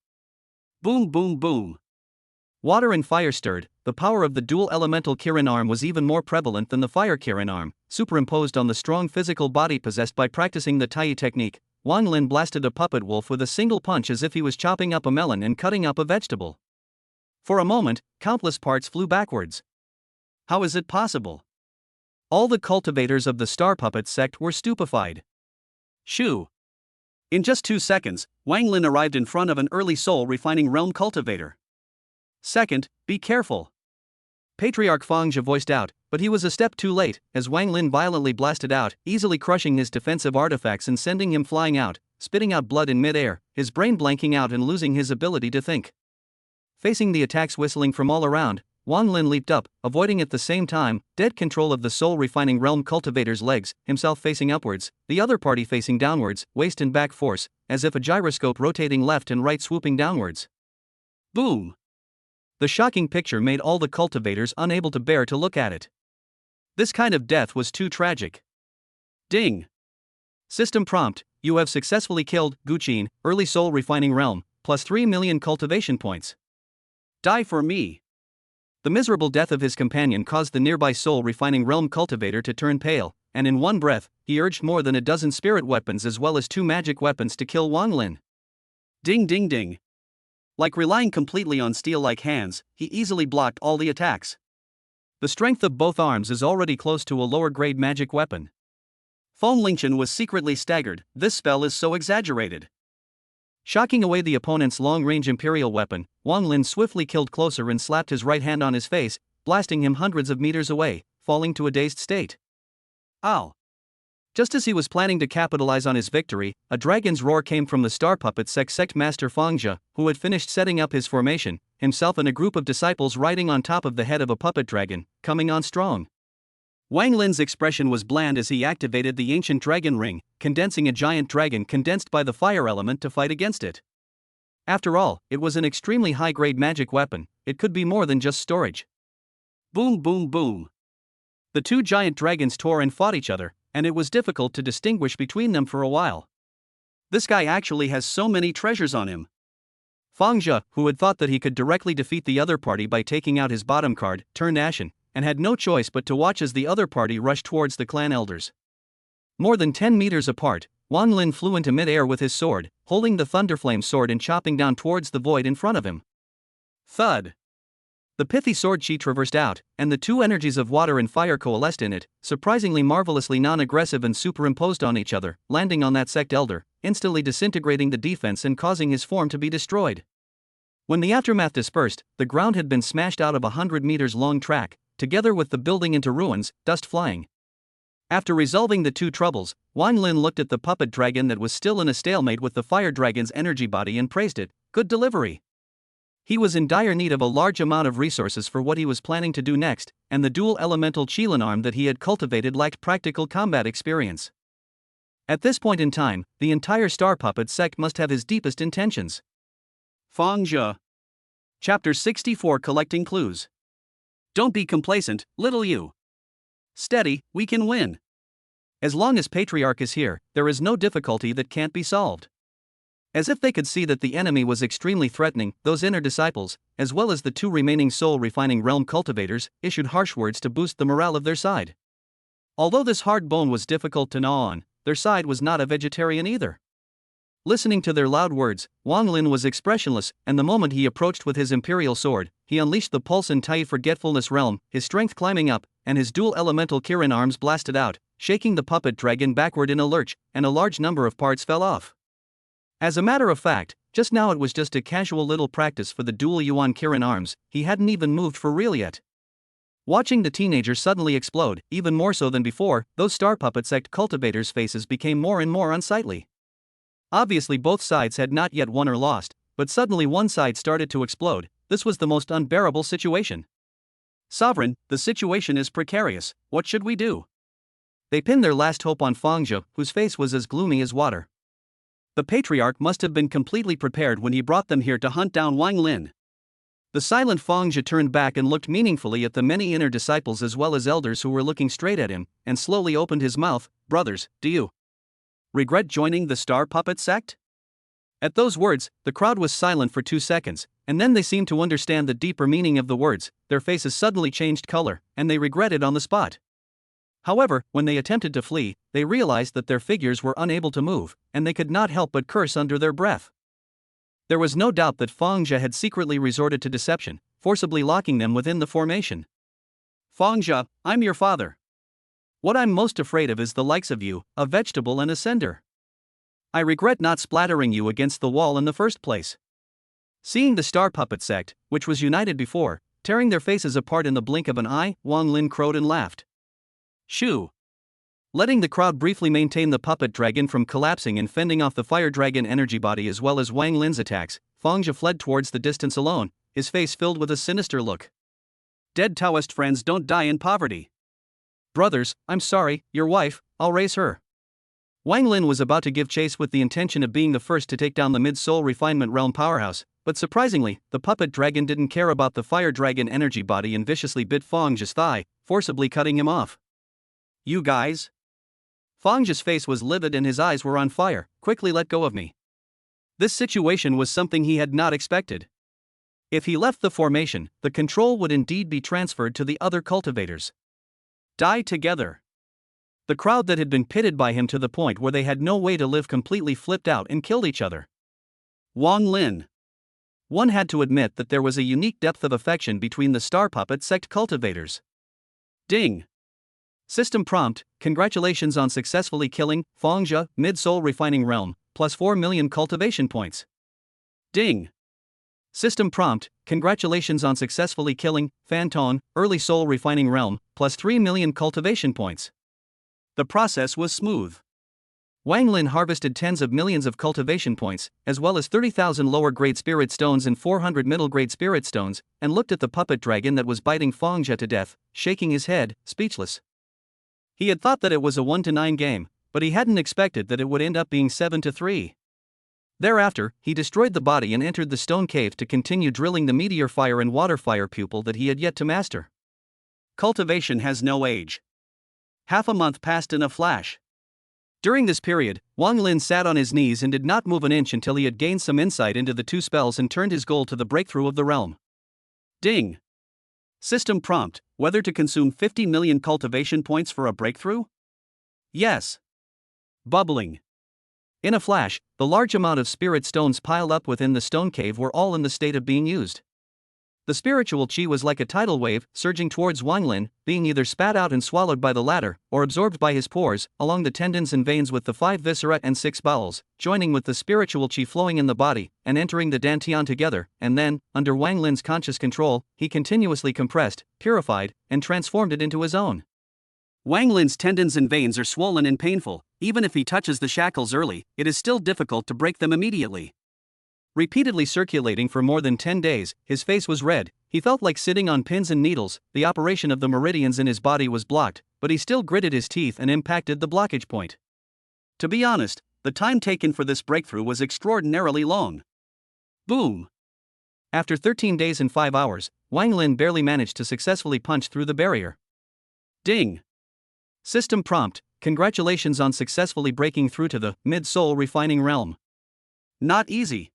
Boom boom boom. Water and fire stirred. The power of the dual elemental Kirin arm was even more prevalent than the fire Kirin arm, superimposed on the strong physical body possessed by practicing the Tai technique. Wang Lin blasted a puppet wolf with a single punch as if he was chopping up a melon and cutting up a vegetable. For a moment, countless parts flew backwards. How is it possible? All the cultivators of the Star Puppet sect were stupefied. Shoo! In just 2 seconds, Wang Lin arrived in front of an early soul-refining realm cultivator. Second, be careful. Patriarch Fangzhe voiced out, but he was a step too late, as Wang Lin violently blasted out, easily crushing his defensive artifacts and sending him flying out, spitting out blood in mid-air, his brain blanking out and losing his ability to think. Facing the attacks whistling from all around, Wang Lin leaped up, avoiding at the same time, dead control of the soul-refining realm cultivator's legs, himself facing upwards, the other party facing downwards, waist and back force, as if a gyroscope rotating left and right swooping downwards. Boom! The shocking picture made all the cultivators unable to bear to look at it. This kind of death was too tragic. Ding! System prompt: you have successfully killed Guqin, early soul refining realm, plus 3 million cultivation points. Die for me. The miserable death of his companion caused the nearby soul refining realm cultivator to turn pale, and in one breath, he urged more than a dozen spirit weapons as well as 2 magic weapons to kill Wang Lin. Ding ding ding. Like relying completely on steel-like hands, he easily blocked all the attacks. The strength of both arms is already close to a lower-grade magic weapon. Feng Lingchen was secretly staggered. This spell is so exaggerated. Shocking away the opponent's long-range imperial weapon, Wang Lin swiftly killed closer and slapped his right hand on his face, blasting him hundreds of meters away, falling to a dazed state. Ow! Just as he was planning to capitalize on his victory, a dragon's roar came from the Star Puppet Sect Master Fangzhe, who had finished setting up his formation, himself and a group of disciples riding on top of the head of a puppet dragon, coming on strong. Wang Lin's expression was bland as he activated the ancient dragon ring, condensing a giant dragon condensed by the fire element to fight against it. After all, it was an extremely high-grade magic weapon, it could be more than just storage. Boom boom boom. The 2 giant dragons tore and fought each other, and it was difficult to distinguish between them for a while. This guy actually has so many treasures on him. Fangzhe, who had thought that he could directly defeat the other party by taking out his bottom card, turned ashen, and had no choice but to watch as the other party rushed towards the clan elders. More than 10 meters apart, Wang Lin flew into mid-air with his sword, holding the Thunderflame sword and chopping down towards the void in front of him. Thud! The pithy sword chi traversed out, and the 2 energies of water and fire coalesced in it, surprisingly marvelously non-aggressive and superimposed on each other, landing on that sect elder, instantly disintegrating the defense and causing his form to be destroyed. When the aftermath dispersed, the ground had been smashed out of a 100 meters long track, together with the building into ruins, dust flying. After resolving the 2 troubles, Wang Lin looked at the puppet dragon that was still in a stalemate with the fire dragon's energy body and praised it. Good delivery. He was in dire need of a large amount of resources for what he was planning to do next, and the dual elemental Qilin arm that he had cultivated lacked practical combat experience. At this point in time, the entire Star Puppet sect must have his deepest intentions. Fangzhe. Chapter 64 Collecting Clues. Don't be complacent, little you. Steady, we can win. As long as Patriarch is here, there is no difficulty that can't be solved. As if they could see that the enemy was extremely threatening, those inner disciples, as well as the 2 remaining soul-refining realm cultivators, issued harsh words to boost the morale of their side. Although this hard bone was difficult to gnaw on, their side was not a vegetarian either. Listening to their loud words, Wang Lin was expressionless, and the moment he approached with his imperial sword, he unleashed the pulse in Tai Forgetfulness realm, his strength climbing up, and his dual elemental Kirin arms blasted out, shaking the puppet dragon backward in a lurch, and a large number of parts fell off. As a matter of fact, just now it was just a casual little practice for the dual Yuan Kirin arms, he hadn't even moved for real yet. Watching the teenager suddenly explode, even more so than before, those Star Puppet Sect cultivators' faces became more and more unsightly. Obviously both sides had not yet won or lost, but suddenly one side started to explode. This was the most unbearable situation. Sovereign, the situation is precarious, what should we do? they pinned their last hope on Fangzhe, whose face was as gloomy as water. The patriarch must have been completely prepared when he brought them here to hunt down Wang Lin. The silent Fangzhe turned back and looked meaningfully at the many inner disciples as well as elders who were looking straight at him, and slowly opened his mouth. Brothers, do you regret joining the Star Puppet Sect? At those words, the crowd was silent for 2 seconds, and then they seemed to understand the deeper meaning of the words. Their faces suddenly changed color, and they regretted on the spot. However, when they attempted to flee, they realized that their figures were unable to move, and they could not help but curse under their breath. There was no doubt that Fangzhe had secretly resorted to deception, forcibly locking them within the formation. Fangzhe, I'm your father. What I'm most afraid of is the likes of you, a vegetable and a cinder. I regret not splattering you against the wall in the first place. Seeing the Star Puppet Sect, which was united before, tearing their faces apart in the blink of an eye, Wang Lin crowed and laughed. Shoo! Letting the crowd briefly maintain the puppet dragon from collapsing and fending off the fire dragon energy body as well as Wang Lin's attacks, Fangzhe fled towards the distance alone, his face filled with a sinister look. Dead Taoist friends don't die in poverty. Brothers, I'm sorry, your wife, I'll raise her. Wang Lin was about to give chase with the intention of being the first to take down the mid-soul refinement realm powerhouse, but surprisingly, the puppet dragon didn't care about the fire dragon energy body and viciously bit Fangzhe's thigh, forcibly cutting him off. You guys? Fangzhe's face was livid and his eyes were on fire. Quickly let go of me. This situation was something he had not expected. If he left the formation, the control would indeed be transferred to the other cultivators. Die together. The crowd that had been pitted by him to the point where they had no way to live completely flipped out and killed each other. Wang Lin. One had to admit that there was a unique depth of affection between the Star Puppet Sect cultivators. Ding. System prompt, congratulations on successfully killing Fangzhe, mid-soul refining realm, plus 4 million cultivation points. Ding. System prompt, congratulations on successfully killing Fanton, early soul refining realm, plus 3 million cultivation points. The process was smooth. Wang Lin harvested tens of millions of cultivation points, as well as 30,000 lower-grade spirit stones and 400 middle-grade spirit stones, and looked at the puppet dragon that was biting Fangzhe to death, shaking his head, speechless. He had thought that it was a 1-9 game, but he hadn't expected that it would end up being 7-3. Thereafter, he destroyed the body and entered the stone cave to continue drilling the meteor fire and water fire pupil that he had yet to master. Cultivation has no age. Half a month passed in a flash. During this period, Wang Lin sat on his knees and did not move an inch until he had gained some insight into the 2 spells and turned his goal to the breakthrough of the realm. Ding. System prompt, whether to consume 50 million cultivation points for a breakthrough? Yes. Bubbling. In a flash, the large amount of spirit stones piled up within the stone cave were all in the state of being used. The spiritual qi was like a tidal wave, surging towards Wang Lin, being either spat out and swallowed by the latter, or absorbed by his pores, along the tendons and veins with the 5 viscera and 6 bowels, joining with the spiritual qi flowing in the body, and entering the dantian together, and then, under Wang Lin's conscious control, he continuously compressed, purified, and transformed it into his own. Wang Lin's tendons and veins are swollen and painful. Even if he touches the shackles early, it is still difficult to break them immediately. Repeatedly circulating for more than 10 days, his face was red, he felt like sitting on pins and needles, the operation of the meridians in his body was blocked, but he still gritted his teeth and impacted the blockage point. To be honest, the time taken for this breakthrough was extraordinarily long. Boom! After 13 days and 5 hours, Wang Lin barely managed to successfully punch through the barrier. Ding! System prompt, congratulations on successfully breaking through to the mid-soul refining realm. Not easy.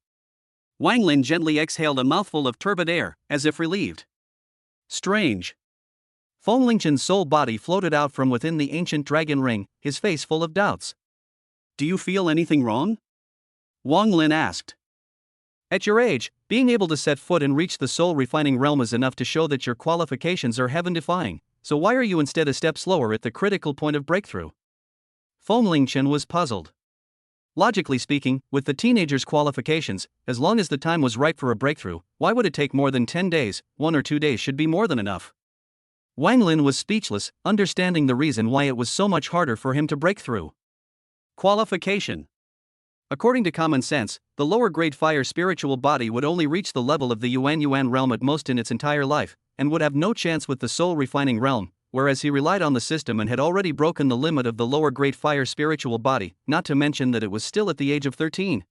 Wang Lin gently exhaled a mouthful of turbid air, as if relieved. Strange. Feng Lingchen's soul body floated out from within the ancient dragon ring, his face full of doubts. Do you feel anything wrong? Wang Lin asked. At your age, being able to set foot and reach the soul refining realm is enough to show that your qualifications are heaven-defying, so why are you instead a step slower at the critical point of breakthrough? Feng Lingchen was puzzled. Logically speaking, with the teenager's qualifications, as long as the time was right for a breakthrough, why would it take more than 10 days? 1 or 2 days should be more than enough. Wang Lin was speechless, understanding the reason why it was so much harder for him to break through. Qualification. According to common sense, the lower-grade fire spiritual body would only reach the level of the Yuan realm at most in its entire life, and would have no chance with the soul refining realm, whereas he relied on the system and had already broken the limit of the lower grade fire spiritual body, not to mention that it was still at the age of 13.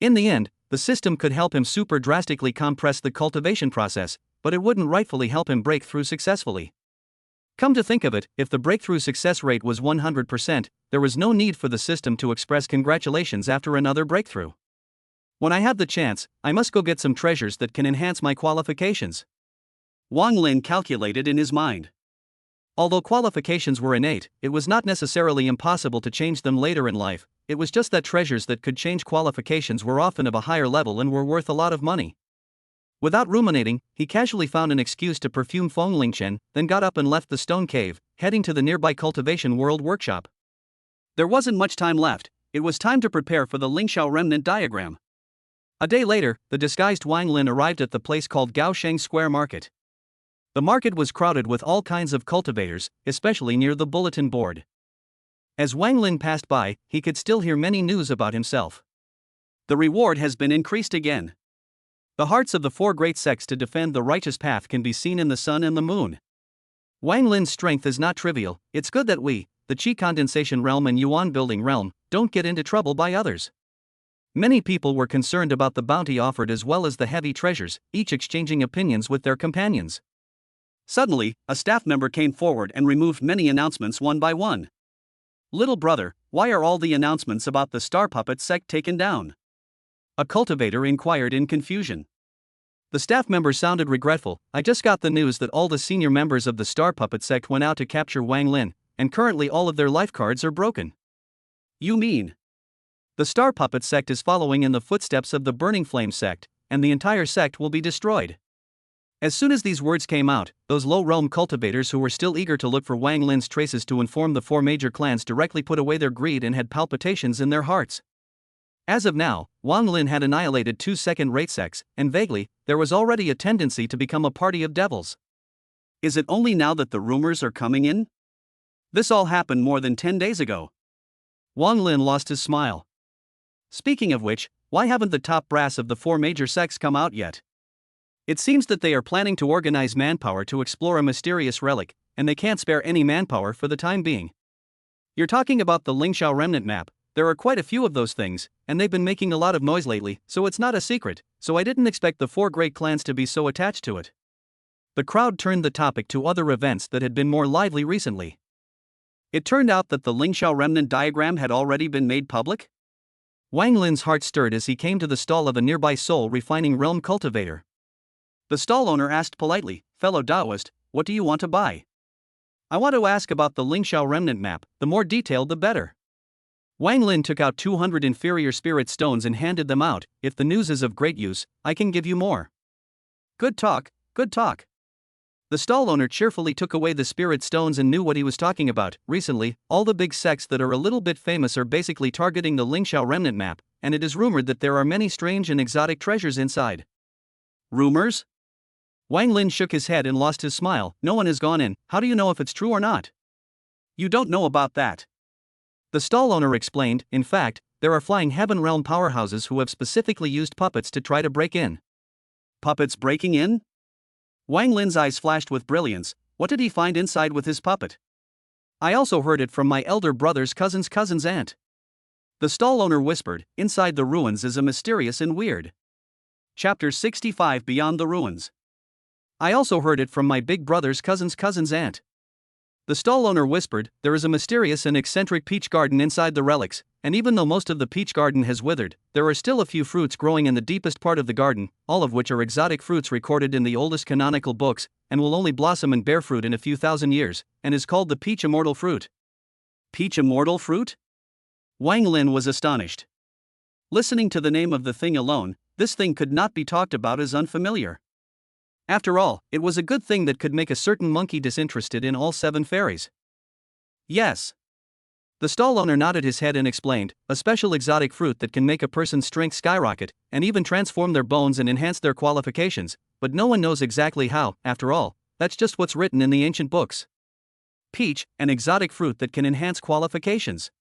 In the end, the system could help him super drastically compress the cultivation process, but it wouldn't rightfully help him break through successfully. Come to think of it, if the breakthrough success rate was 100%, there was no need for the system to express congratulations after another breakthrough. When I have the chance, I must go get some treasures that can enhance my qualifications. Wang Lin calculated in his mind. Although qualifications were innate, it was not necessarily impossible to change them later in life, it was just that treasures that could change qualifications were often of a higher level and were worth a lot of money. Without ruminating, he casually found an excuse to perfume Feng Chen, then got up and left the stone cave, heading to the nearby Cultivation World Workshop. There wasn't much time left, it was time to prepare for the Lingxiao remnant diagram. A day later, the disguised Wang Lin arrived at the place called Gaosheng Square Market. The market was crowded with all kinds of cultivators, especially near the bulletin board. As Wang Lin passed by, he could still hear many news about himself. The reward has been increased again. The hearts of the 4 great sects to defend the righteous path can be seen in the sun and the moon. Wang Lin's strength is not trivial, it's good that we, the Qi Condensation realm and Yuan building realm, don't get into trouble by others. Many people were concerned about the bounty offered as well as the heavy treasures, each exchanging opinions with their companions. Suddenly, a staff member came forward and removed many announcements one by one. Little brother, why are all the announcements about the Star Puppet sect taken down? A cultivator inquired in confusion. The staff member sounded regretful. I just got the news that all the senior members of the Star Puppet sect went out to capture Wang Lin, and currently all of their life cards are broken. You mean? The Star Puppet sect is following in the footsteps of the Burning Flame sect, and the entire sect will be destroyed. As soon as these words came out, those low realm cultivators who were still eager to look for Wang Lin's traces to inform the 4 major clans directly put away their greed and had palpitations in their hearts. As of now, Wang Lin had annihilated 2 second-rate sects, and vaguely, there was already a tendency to become a party of devils. Is it only now that the rumors are coming in? This all happened more than 10 days ago. Wang Lin lost his smile. Speaking of which, why haven't the top brass of the 4 major sects come out yet? It seems that they are planning to organize manpower to explore a mysterious relic, and they can't spare any manpower for the time being. You're talking about the Lingxiao remnant map. There are quite a few of those things, and they've been making a lot of noise lately, so it's not a secret, so I didn't expect the 4 great clans to be so attached to it. The crowd turned the topic to other events that had been more lively recently. It turned out that the Lingxiao remnant diagram had already been made public? Wang Lin's heart stirred as he came to the stall of a nearby soul refining realm cultivator. The stall owner asked politely, "Fellow Taoist, what do you want to buy?" "I want to ask about the Lingxiao remnant map, the more detailed the better." Wang Lin took out 200 inferior spirit stones and handed them out. "If the news is of great use, I can give you more." Good talk, good talk. The stall owner cheerfully took away the spirit stones and knew what he was talking about. Recently, all the big sects that are a little bit famous are basically targeting the Lingxiao remnant map, and it is rumored that there are many strange and exotic treasures inside. Rumors? Wang Lin shook his head and lost his smile. "No one has gone in, how do you know if it's true or not?" You don't know about that. The stall owner explained. "In fact, there are flying heaven realm powerhouses who have specifically used puppets to try to break in." Puppets breaking in? Wang Lin's eyes flashed with brilliance. What did he find inside with his puppet? "I also heard it from my elder brother's cousin's aunt." The stall owner whispered. Inside the ruins is a mysterious and weird. Chapter 65 Beyond the Ruins. "I also heard it from my big brother's cousin's aunt." The stall owner whispered. "There is a mysterious and eccentric peach garden inside the relics, and even though most of the peach garden has withered, there are still a few fruits growing in the deepest part of the garden, all of which are exotic fruits recorded in the oldest canonical books, and will only blossom and bear fruit in a few thousand years, and is called the peach immortal fruit." Peach immortal fruit? Wang Lin was astonished. Listening to the name of the thing alone, this thing could not be talked about as unfamiliar. After all, it was a good thing that could make a certain monkey disinterested in all 7 fairies. Yes. The stall owner nodded his head and explained, "A special exotic fruit that can make a person's strength skyrocket, and even transform their bones and enhance their qualifications, but no one knows exactly how. After all, that's just what's written in the ancient books." Peach, an exotic fruit that can enhance qualifications.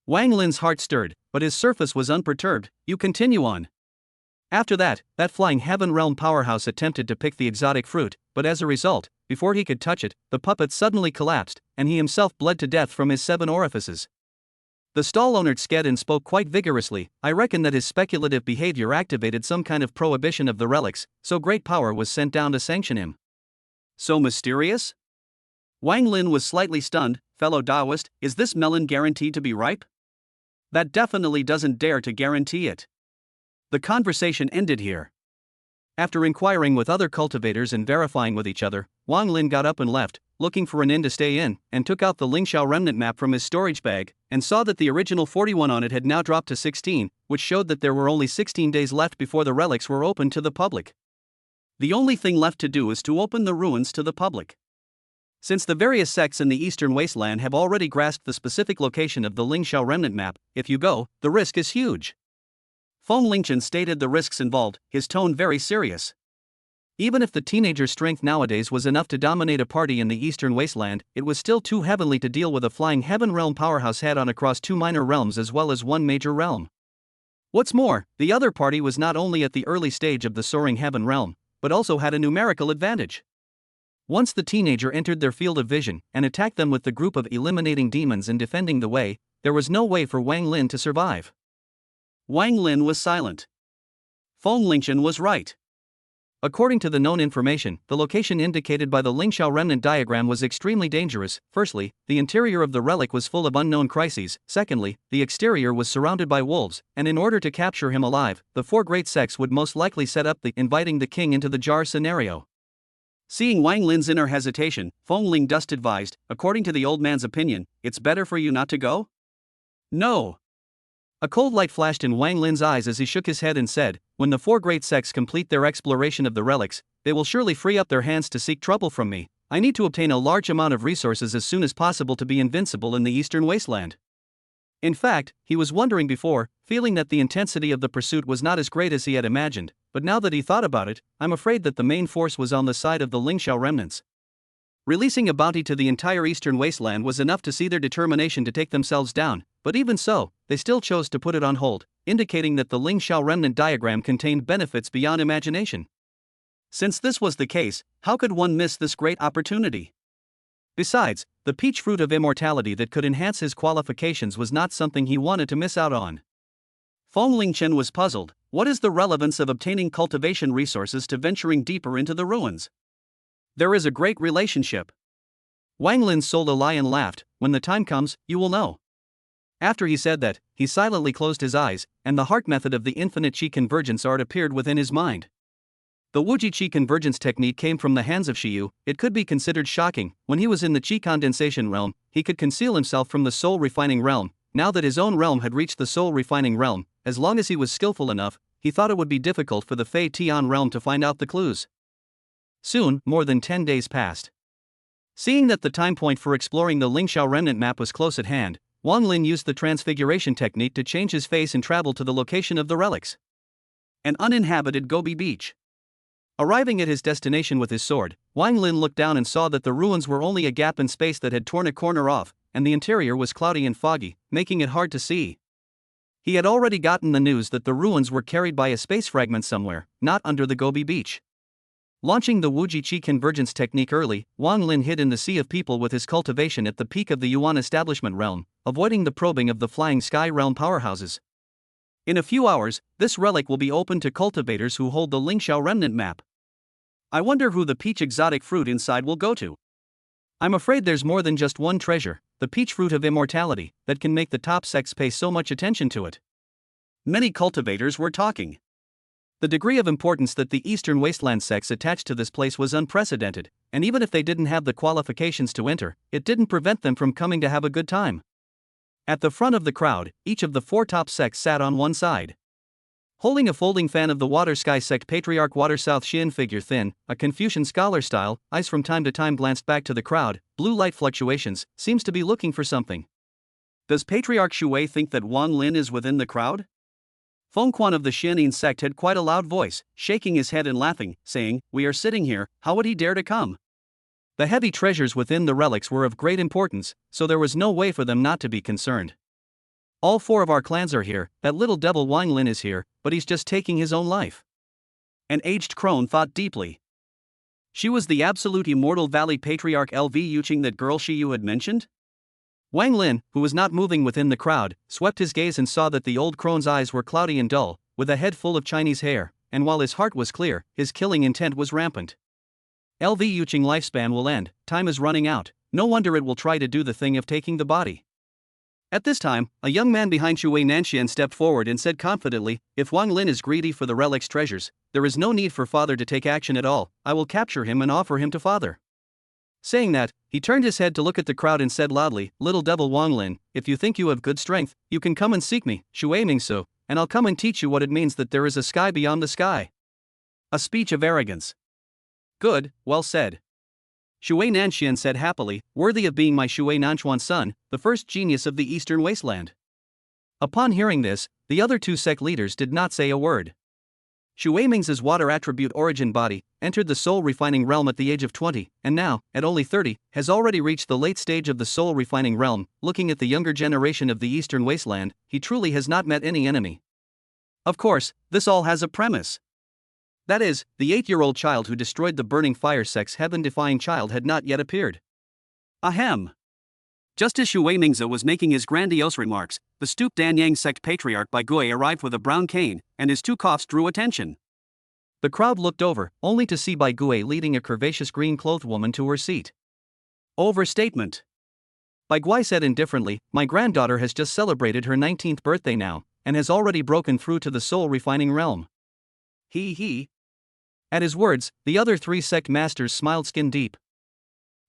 Wang Lin's heart stirred, but his surface was unperturbed. "You continue on." "After that, that flying heaven realm powerhouse attempted to pick the exotic fruit, but as a result, before he could touch it, the puppet suddenly collapsed, and he himself bled to death from his 7 orifices. The stall owner Xiyue spoke quite vigorously. I reckon that his speculative behavior activated some kind of prohibition of the relics, so great power was sent down to sanction him. So mysterious? Wang Lin was slightly stunned. Fellow Taoist, is this melon guaranteed to be ripe? That definitely doesn't dare to guarantee it. The conversation ended here. After inquiring with other cultivators and verifying with each other, Wang Lin got up and left, looking for an inn to stay in, and took out the Lingxiao remnant map from his storage bag, and saw that the original 41 on it had now dropped to 16, which showed that there were only 16 days left before the relics were open to the public. The only thing left to do is to open the ruins to the public. Since the various sects in the eastern wasteland have already grasped the specific location of the Lingxiao remnant map, if you go, the risk is huge. Feng Lingchen stated the risks involved, his tone very serious. Even if the teenager's strength nowadays was enough to dominate a party in the eastern wasteland, it was still too heavenly to deal with a flying heaven realm powerhouse head-on across 2 minor realms as well as 1 major realm. What's more, the other party was not only at the early stage of the soaring heaven realm, but also had a numerical advantage. Once the teenager entered their field of vision and attacked them with the group of eliminating demons and defending the way, there was no way for Wang Lin to survive. Wang Lin was silent. Feng Lingchen was right. According to the known information, the location indicated by the Lingxiao remnant diagram was extremely dangerous. Firstly, the interior of the relic was full of unknown crises. Secondly, the exterior was surrounded by wolves, and in order to capture him alive, the 4 great sects would most likely set up the inviting the king into the jar scenario. Seeing Wang Lin's inner hesitation, Feng Ling just advised, according to the old man's opinion, it's better for you not to go? No. A cold light flashed in Wang Lin's eyes as he shook his head and said, when the 4 great sects complete their exploration of the relics, they will surely free up their hands to seek trouble from me. I need to obtain a large amount of resources as soon as possible to be invincible in the eastern wasteland. In fact, he was wondering before, feeling that the intensity of the pursuit was not as great as he had imagined, but now that he thought about it, I'm afraid that the main force was on the side of the Lingxiao remnants. Releasing a bounty to the entire eastern wasteland was enough to see their determination to take themselves down, but even so, they still chose to put it on hold, indicating that the Lingxiao remnant diagram contained benefits beyond imagination. Since this was the case, how could one miss this great opportunity? Besides, the peach fruit of immortality that could enhance his qualifications was not something he wanted to miss out on. Feng Lingchen was puzzled. What is the relevance of obtaining cultivation resources to venturing deeper into the ruins? There is a great relationship. Wang Lin's soul lion laughed. When the time comes, you will know. After he said that, he silently closed his eyes, and the heart method of the infinite Qi convergence art appeared within his mind. The Wuji Qi convergence technique came from the hands of Xiyue. It could be considered shocking. When he was in the Qi condensation realm, he could conceal himself from the soul refining realm. Now that his own realm had reached the soul refining realm, as long as he was skillful enough, he thought it would be difficult for the Fei Tian realm to find out the clues. Soon, more than 10 days passed. Seeing that the time point for exploring the Lingxiao remnant map was close at hand, Wang Lin used the transfiguration technique to change his face and travel to the location of the relics. An uninhabited Gobi beach. Arriving at his destination with his sword, Wang Lin looked down and saw that the ruins were only a gap in space that had torn a corner off, and the interior was cloudy and foggy, making it hard to see. He had already gotten the news that the ruins were carried by a space fragment somewhere, not under the Gobi beach. Launching the Wuji Qi convergence technique early, Wang Lin hid in the sea of people with his cultivation at the peak of the Yuan establishment realm, avoiding the probing of the flying sky realm powerhouses. In a few hours, this relic will be open to cultivators who hold the Lingxiao remnant map. I wonder who the peach exotic fruit inside will go to. I'm afraid there's more than just one treasure, the peach fruit of immortality, that can make the top sects pay so much attention to it. Many cultivators were talking. The degree of importance that the Eastern Wasteland sects attached to this place was unprecedented, and even if they didn't have the qualifications to enter, it didn't prevent them from coming to have a good time. At the front of the crowd, each of the 4 top sects sat on one side. Holding a folding fan of the Water Sky sect patriarch Water South Xin figure thin, a Confucian scholar style, eyes from time to time glanced back to the crowd, blue light fluctuations, seems to be looking for something. Does Patriarch Xiyue think that Wang Lin is within the crowd? Feng Quan of the Xianyin sect had quite a loud voice, shaking his head and laughing, saying, "We are sitting here, how would he dare to come?" The heavy treasures within the relics were of great importance, so there was no way for them not to be concerned. All 4 of our clans are here, that little devil Wang Lin is here, but he's just taking his own life. An aged crone thought deeply. She was the absolute immortal Valley Patriarch LV Yuqing that girl Xiyue had mentioned? Wang Lin, who was not moving within the crowd, swept his gaze and saw that the old crone's eyes were cloudy and dull, with a head full of Chinese hair, and while his heart was clear, his killing intent was rampant. LV Yuqing lifespan will end, time is running out, no wonder it will try to do the thing of taking the body. At this time, a young man behind Shui Nanshan stepped forward and said confidently, if Wang Lin is greedy for the relic's treasures, there is no need for father to take action at all, I will capture him and offer him to father. Saying that, he turned his head to look at the crowd and said loudly, little devil Wang Lin, if you think you have good strength, you can come and seek me, Shui Mingsu, and I'll come and teach you what it means that there is a sky beyond the sky. A speech of arrogance. Good, well said. Shui Nanshan said happily, worthy of being my Shui Nanchuan's son, the first genius of the eastern wasteland. Upon hearing this, the other two sect leaders did not say a word. Shui Ming's water attribute origin body entered the soul refining realm at the age of 20, and now, at only 30, has already reached the late stage of the soul refining realm. Looking at the younger generation of the eastern wasteland, he truly has not met any enemy. Of course, this all has a premise. That is, the 8-year-old child who destroyed the burning fire sect's heaven-defying child had not yet appeared. Ahem. Just as Shui Mingzi was making his grandiose remarks, the stooped Danyang sect patriarch Bai Gui arrived with a brown cane, and his two coughs drew attention. The crowd looked over, only to see Bai Gui leading a curvaceous green-clothed woman to her seat. Overstatement. Bai Gui said indifferently, my granddaughter has just celebrated her 19th birthday now, and has already broken through to the soul refining realm. He. At his words, the other 3 sect masters smiled skin deep.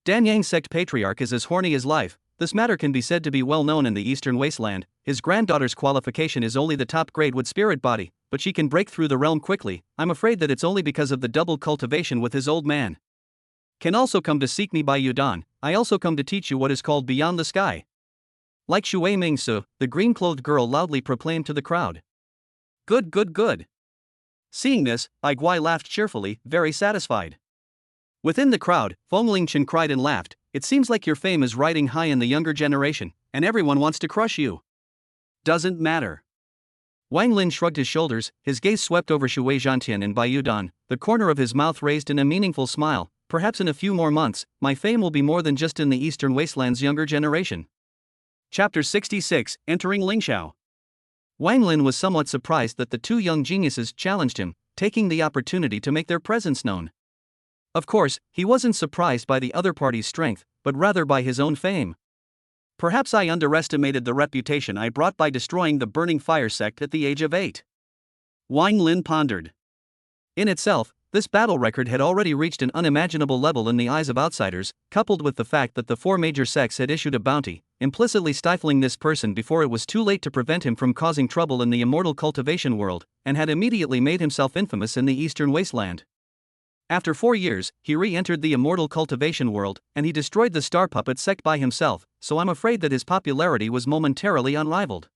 Danyang sect patriarch is as horny as life. This matter can be said to be well known in the eastern wasteland. His granddaughter's qualification is only the top grade with spirit body, but she can break through the realm quickly. I'm afraid that it's only because of the double cultivation with his old man. Can also come to seek me by Yudan. I also come to teach you what is called beyond the sky. Like Shui Mingsu, the green-clothed girl loudly proclaimed to the crowd. Good. Seeing this, Bai Gui laughed cheerfully, very satisfied. Within the crowd, Feng Chen cried and laughed, it seems like your fame is riding high in the younger generation, and everyone wants to crush you. Doesn't matter. Wang Lin shrugged his shoulders, his gaze swept over Shui Zhantian and Bai Yudan, the corner of his mouth raised in a meaningful smile, perhaps in a few more months, my fame will be more than just in the eastern wasteland's younger generation. Chapter 66, Entering Lingxiao. Wang Lin was somewhat surprised that the 2 young geniuses challenged him, taking the opportunity to make their presence known. Of course, he wasn't surprised by the other party's strength, but rather by his own fame. Perhaps I underestimated the reputation I brought by destroying the burning fire sect at the age of 8. Wang Lin pondered. In itself, this battle record had already reached an unimaginable level in the eyes of outsiders, coupled with the fact that the 4 major sects had issued a bounty, implicitly stifling this person before it was too late to prevent him from causing trouble in the immortal cultivation world, and had immediately made himself infamous in the eastern wasteland. After 4 years, he re-entered the immortal cultivation world, and he destroyed the star puppet sect by himself, so I'm afraid that his popularity was momentarily unrivaled.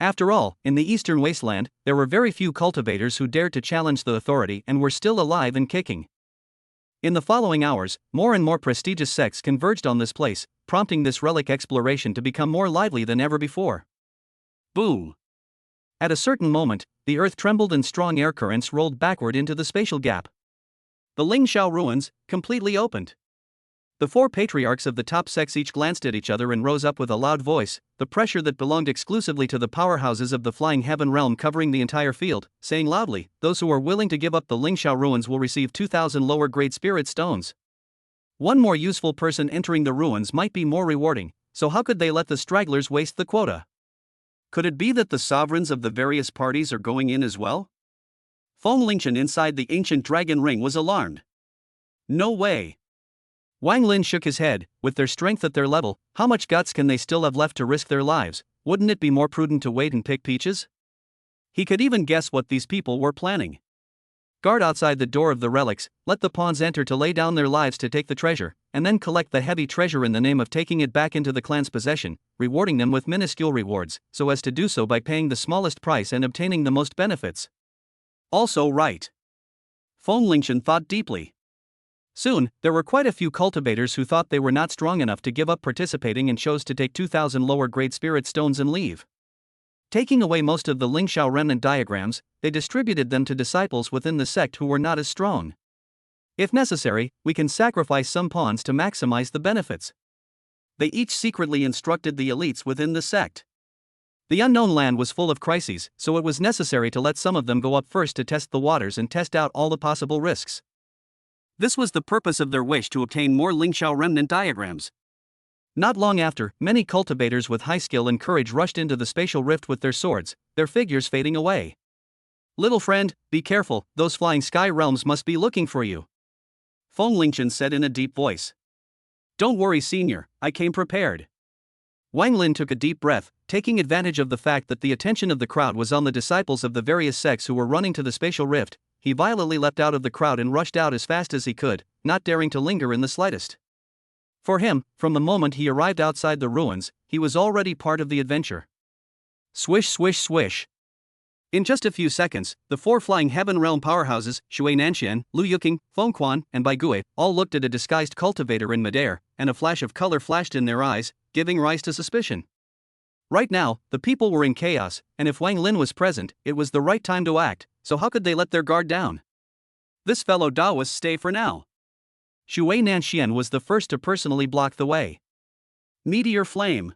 After all, in the eastern wasteland, there were very few cultivators who dared to challenge the authority and were still alive and kicking. In the following hours, more and more prestigious sects converged on this place, prompting this relic exploration to become more lively than ever before. Boom! At a certain moment, the earth trembled and strong air currents rolled backward into the spatial gap. The Lingxiao ruins, completely opened. The 4 patriarchs of the top sects each glanced at each other and rose up with a loud voice, the pressure that belonged exclusively to the powerhouses of the flying heaven realm covering the entire field, saying loudly, those who are willing to give up the Lingxiao ruins will receive 2,000 lower grade spirit stones. One more useful person entering the ruins might be more rewarding, so how could they let the stragglers waste the quota? Could it be that the sovereigns of the various parties are going in as well? Feng Chen inside the ancient dragon ring was alarmed. No way. Wang Lin shook his head, with their strength at their level, how much guts can they still have left to risk their lives? Wouldn't it be more prudent to wait and pick peaches? He could even guess what these people were planning. Guard outside the door of the relics, let the pawns enter to lay down their lives to take the treasure, and then collect the heavy treasure in the name of taking it back into the clan's possession, rewarding them with minuscule rewards, so as to do so by paying the smallest price and obtaining the most benefits. Also right. Feng Chen thought deeply. Soon, there were quite a few cultivators who thought they were not strong enough to give up participating and chose to take 2,000 lower grade spirit stones and leave. Taking away most of the Lingxiao remnant diagrams, they distributed them to disciples within the sect who were not as strong. If necessary, we can sacrifice some pawns to maximize the benefits. They each secretly instructed the elites within the sect. The unknown land was full of crises, so it was necessary to let some of them go up first to test the waters and test out all the possible risks. This was the purpose of their wish to obtain more Lingxiao remnant diagrams. Not long after, many cultivators with high skill and courage rushed into the spatial rift with their swords, their figures fading away. Little friend, be careful, those flying sky realms must be looking for you, Feng Lingchen said in a deep voice. Don't worry, senior, I came prepared. Wang Lin took a deep breath, taking advantage of the fact that the attention of the crowd was on the disciples of the various sects who were running to the spatial rift. He violently leapt out of the crowd and rushed out as fast as he could, not daring to linger in the slightest. For him, from the moment he arrived outside the ruins, he was already part of the adventure. Swish, swish, swish. In just a few seconds, the four flying heaven realm powerhouses, Shui Nanxian, Lu Yuqing, Feng Quan, and Bai Gui, all looked at a disguised cultivator in midair, and a flash of color flashed in their eyes, giving rise to suspicion. Right now, the people were in chaos, and if Wang Lin was present, it was the right time to act, so how could they let their guard down? This fellow Daoist stay for now. Shui Nanxian was the first to personally block the way. Meteor flame.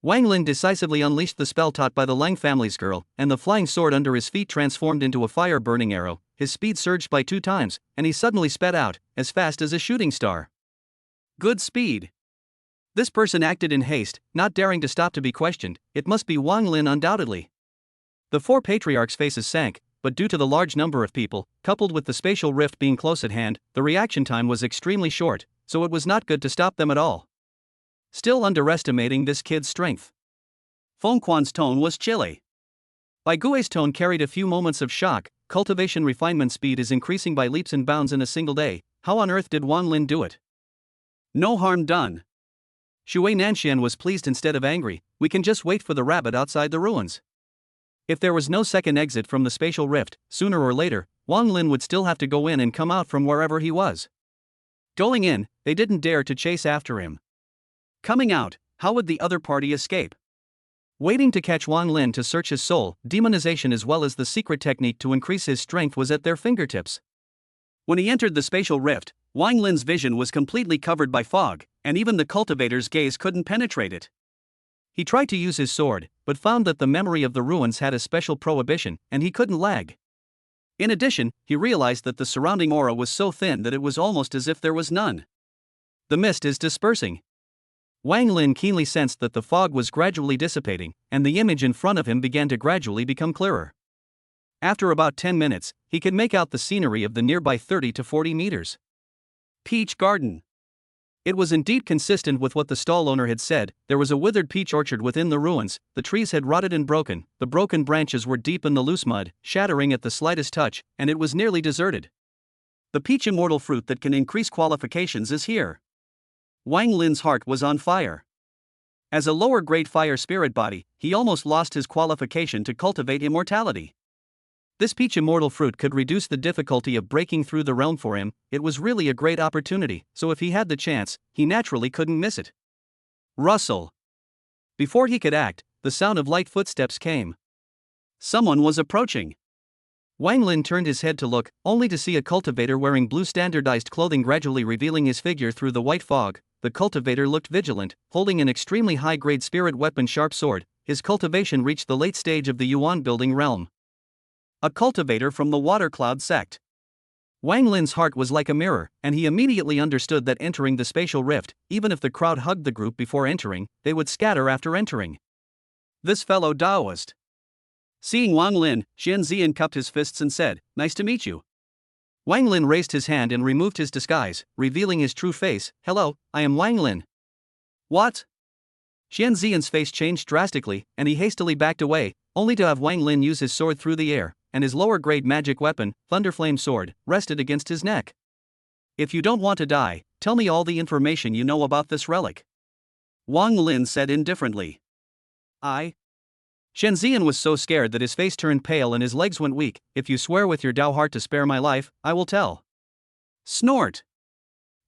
Wang Lin decisively unleashed the spell taught by the Lang family's girl, and the flying sword under his feet transformed into a fire-burning arrow. His speed surged by 2 times, and he suddenly sped out, as fast as a shooting star. Good speed. This person acted in haste, not daring to stop to be questioned. It must be Wang Lin undoubtedly. The 4 patriarchs' faces sank, but due to the large number of people, coupled with the spatial rift being close at hand, the reaction time was extremely short, so it was not good to stop them at all. Still underestimating this kid's strength. Feng Quan's tone was chilly. Bai Gui's tone carried a few moments of shock. Cultivation refinement speed is increasing by leaps and bounds in a single day. How on earth did Wang Lin do it? No harm done. Shui Nanxian was pleased instead of angry. We can just wait for the rabbit outside the ruins. If there was no second exit from the spatial rift, sooner or later, Wang Lin would still have to go in and come out from wherever he was. Going in, they didn't dare to chase after him. Coming out, how would the other party escape? Waiting to catch Wang Lin to search his soul, demonization as well as the secret technique to increase his strength was at their fingertips. When he entered the spatial rift, Wang Lin's vision was completely covered by fog, and even the cultivator's gaze couldn't penetrate it. He tried to use his sword, but found that the memory of the ruins had a special prohibition, and he couldn't lag. In addition, he realized that the surrounding aura was so thin that it was almost as if there was none. The mist is dispersing. Wang Lin keenly sensed that the fog was gradually dissipating, and the image in front of him began to gradually become clearer. After about 10 minutes, he could make out the scenery of the nearby 30 to 40 meters. Peach garden. It was indeed consistent with what the stall owner had said. There was a withered peach orchard within the ruins. The trees had rotted and broken, the broken branches were deep in the loose mud, shattering at the slightest touch, and it was nearly deserted. The peach immortal fruit that can increase qualifications is here. Wang Lin's heart was on fire. As a lower-grade fire spirit body, he almost lost his qualification to cultivate immortality. This peach immortal fruit could reduce the difficulty of breaking through the realm for him. It was really a great opportunity, so if he had the chance, he naturally couldn't miss it. Rustle. Before he could act, the sound of light footsteps came. Someone was approaching. Wang Lin turned his head to look, only to see a cultivator wearing blue standardized clothing gradually revealing his figure through the white fog. The cultivator looked vigilant, holding an extremely high-grade spirit weapon sharp sword. His cultivation reached the late stage of the Yuan building realm. A cultivator from the Water Cloud sect. Wang Lin's heart was like a mirror, and he immediately understood that entering the spatial rift, even if the crowd hugged the group before entering, they would scatter after entering. This fellow Daoist. Seeing Wang Lin, Xuanjian cupped his fists and said, "Nice to meet you." Wang Lin raised his hand and removed his disguise, revealing his true face. "Hello, I am Wang Lin." "What?" Xuanjian's face changed drastically, and he hastily backed away, only to have Wang Lin use his sword through the air, and his lower-grade magic weapon, Thunderflame Sword, rested against his neck. "If you don't want to die, tell me all the information you know about this relic," Wang Lin said indifferently. Xuanjian was so scared that his face turned pale and his legs went weak. "If you swear with your Dao heart to spare my life, I will tell." Snort.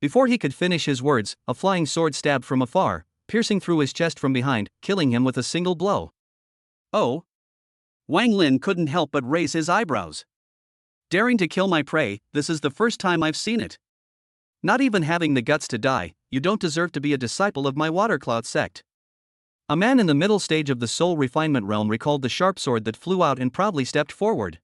Before he could finish his words, a flying sword stabbed from afar, piercing through his chest from behind, killing him with a single blow. Oh. Wang Lin couldn't help but raise his eyebrows. Daring to kill my prey, this is the first time I've seen it. Not even having the guts to die, you don't deserve to be a disciple of my watercloud sect. A man in the middle stage of the soul refinement realm recalled the sharp sword that flew out and proudly stepped forward.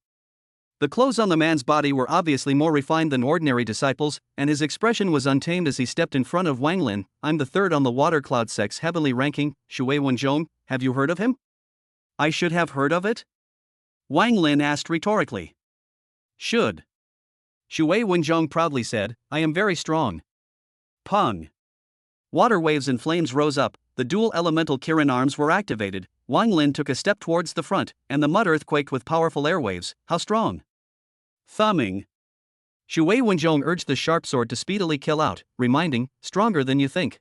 The clothes on the man's body were obviously more refined than ordinary disciples, and his expression was untamed as he stepped in front of Wang Lin. I'm the third on the watercloud sect's heavenly ranking, Shui Wenzhong, have you heard of him? I should have heard of it? Wang Lin asked rhetorically. Should. Shui Wenzhong proudly said, I am very strong. Pung. Water waves and flames rose up, the dual elemental Kirin arms were activated. Wang Lin took a step towards the front, and the mud earth quaked with powerful airwaves. How strong? Thumbing. Shui Wenzhong urged the sharp sword to speedily kill out, reminding, stronger than you think.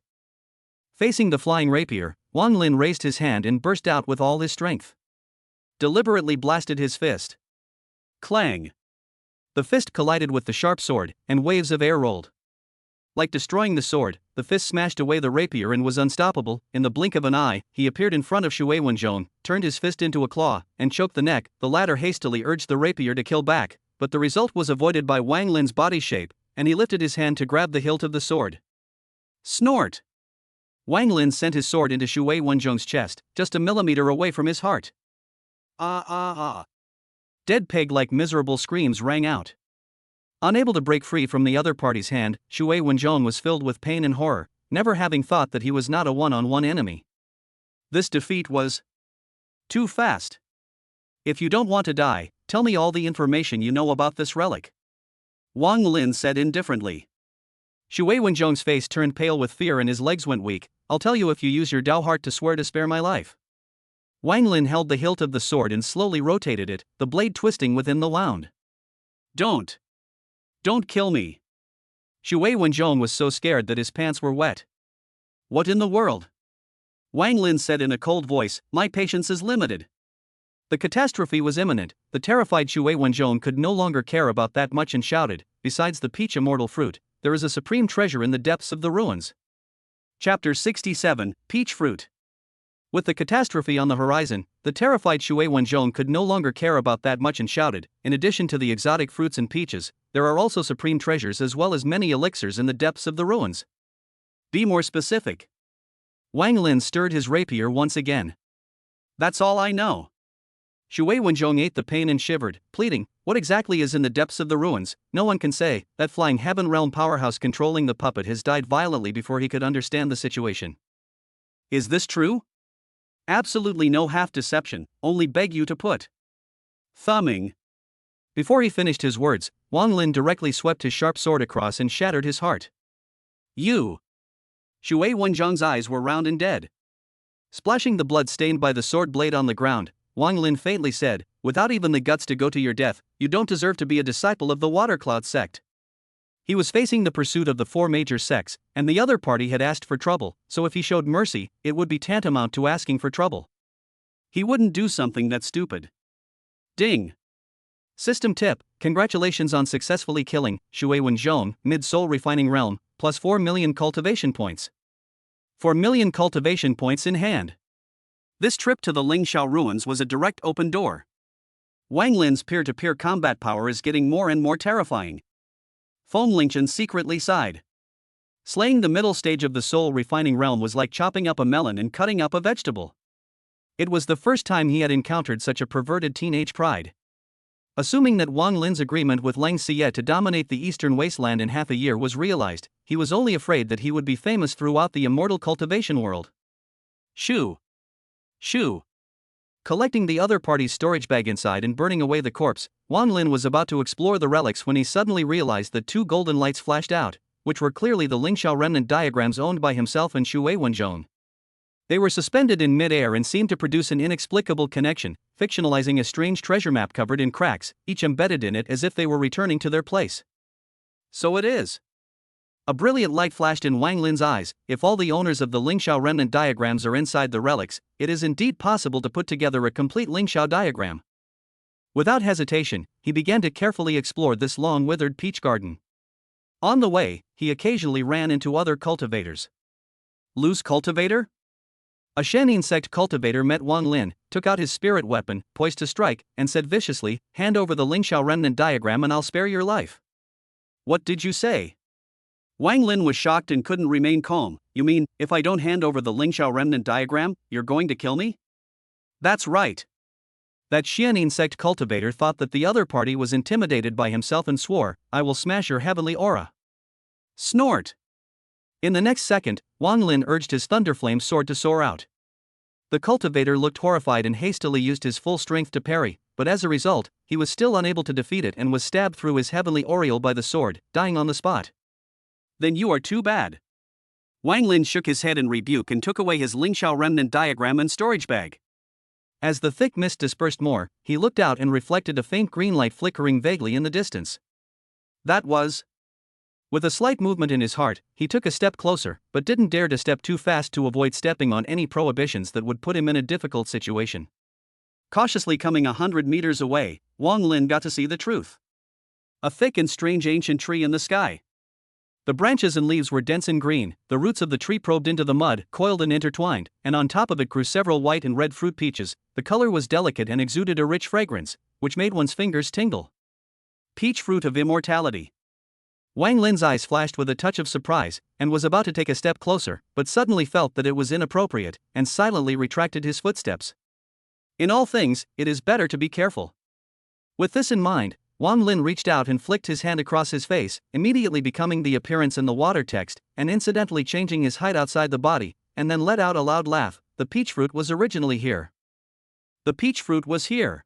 Facing the flying rapier, Wang Lin raised his hand and burst out with all his strength. Deliberately blasted his fist. Clang. The fist collided with the sharp sword, and waves of air rolled. Like destroying the sword, the fist smashed away the rapier and was unstoppable. In the blink of an eye, he appeared in front of Shui Wenzhong, turned his fist into a claw, and choked the neck. The latter hastily urged the rapier to kill back, but the result was avoided by Wang Lin's body shape, and he lifted his hand to grab the hilt of the sword. Snort! Wang Lin sent his sword into Shui Wenzhong's chest, just a millimeter away from his heart. Dead pig-like miserable screams rang out. Unable to break free from the other party's hand, Shui Wenzhong was filled with pain and horror, never having thought that he was not a one-on-one enemy. This defeat was too fast. If you don't want to die, tell me all the information you know about this relic. Wang Lin said indifferently. Shui Wenzhong's face turned pale with fear and his legs went weak. I'll tell you if you use your Dao heart to swear to spare my life. Wang Lin held the hilt of the sword and slowly rotated it, the blade twisting within the wound. Don't kill me. Shui Wenzhong was so scared that his pants were wet. What in the world? Wang Lin said in a cold voice, my patience is limited. The catastrophe was imminent. The terrified Shui Wenzhong could no longer care about that much and shouted, besides the peach immortal fruit, there is a supreme treasure in the depths of the ruins. Chapter 67, Peach Fruit. With the catastrophe on the horizon, the terrified Shui Wenzhong could no longer care about that much and shouted, in addition to the exotic fruits and peaches, there are also supreme treasures as well as many elixirs in the depths of the ruins. Be more specific. Wang Lin stirred his rapier once again. That's all I know. Shui Wenzhong ate the pain and shivered, pleading, what exactly is in the depths of the ruins? No one can say. That flying heaven realm powerhouse controlling the puppet has died violently before he could understand the situation. Is this true? Absolutely no half deception, only beg you to put. Thumbing. Before he finished his words, Wang Lin directly swept his sharp sword across and shattered his heart. You. Shui Wenzhong's eyes were round and dead. Splashing the blood stained by the sword blade on the ground, Wang Lin faintly said, without even the guts to go to your death, you don't deserve to be a disciple of the Watercloud sect. He was facing the pursuit of the four major sects, and the other party had asked for trouble, so if he showed mercy, it would be tantamount to asking for trouble. He wouldn't do something that stupid. Ding. System tip, congratulations on successfully killing Shui Wenzhong, mid-soul refining realm, plus 4 million cultivation points. 4 million cultivation points in hand. This trip to the Lingxiao ruins was a direct open door. Wang Lin's peer-to-peer combat power is getting more and more terrifying. Feng Lingchen secretly sighed. Slaying the middle stage of the soul refining realm was like chopping up a melon and cutting up a vegetable. It was the first time he had encountered such a perverted teenage pride. Assuming that Wang Lin's agreement with Lang Xiyue to dominate the eastern wasteland in half a year was realized, he was only afraid that he would be famous throughout the immortal cultivation world. Shoo. Collecting the other party's storage bag inside and burning away the corpse, Wang Lin was about to explore the relics when he suddenly realized that two golden lights flashed out, which were clearly the Lingxiao remnant diagrams owned by himself and Shui Wenzhong. They were suspended in mid-air and seemed to produce an inexplicable connection, fictionalizing a strange treasure map covered in cracks, each embedded in it as if they were returning to their place. So it is. A brilliant light flashed in Wang Lin's eyes. If all the owners of the Lingxiao remnant diagrams are inside the relics, it is indeed possible to put together a complete Lingxiao diagram. Without hesitation, he began to carefully explore this long withered peach garden. On the way, he occasionally ran into other cultivators. Loose cultivator? A Xuanjian sect cultivator met Wang Lin, took out his spirit weapon, poised to strike, and said viciously, "Hand over the Lingxiao remnant diagram and I'll spare your life." "What did you say?" Wang Lin was shocked and couldn't remain calm. "You mean, if I don't hand over the Lingxiao remnant diagram, you're going to kill me?" "That's right." That Xuanjian sect cultivator thought that the other party was intimidated by himself and swore, "I will smash your heavenly aura." Snort! In the next second, Wang Lin urged his thunderflame sword to soar out. The cultivator looked horrified and hastily used his full strength to parry, but as a result, he was still unable to defeat it and was stabbed through his heavenly aureole by the sword, dying on the spot. "Then you are too bad." Wang Lin shook his head in rebuke and took away his Lingxiao remnant diagram and storage bag. As the thick mist dispersed more, he looked out and reflected a faint green light flickering vaguely in the distance. That was. With a slight movement in his heart, he took a step closer, but didn't dare to step too fast to avoid stepping on any prohibitions that would put him in a difficult situation. Cautiously coming 100 meters away, Wang Lin got to see the truth. A thick and strange ancient tree in the sky. The branches and leaves were dense and green, the roots of the tree probed into the mud, coiled and intertwined, and on top of it grew several white and red fruit peaches. The color was delicate and exuded a rich fragrance, which made one's fingers tingle. Peach fruit of immortality. Wang Lin's eyes flashed with a touch of surprise, and was about to take a step closer, but suddenly felt that it was inappropriate, and silently retracted his footsteps. In all things, it is better to be careful. With this in mind, Wang Lin reached out and flicked his hand across his face, immediately becoming the appearance in the water text, and incidentally changing his height outside the body, and then let out a loud laugh. The peach fruit was originally here. The peach fruit was here.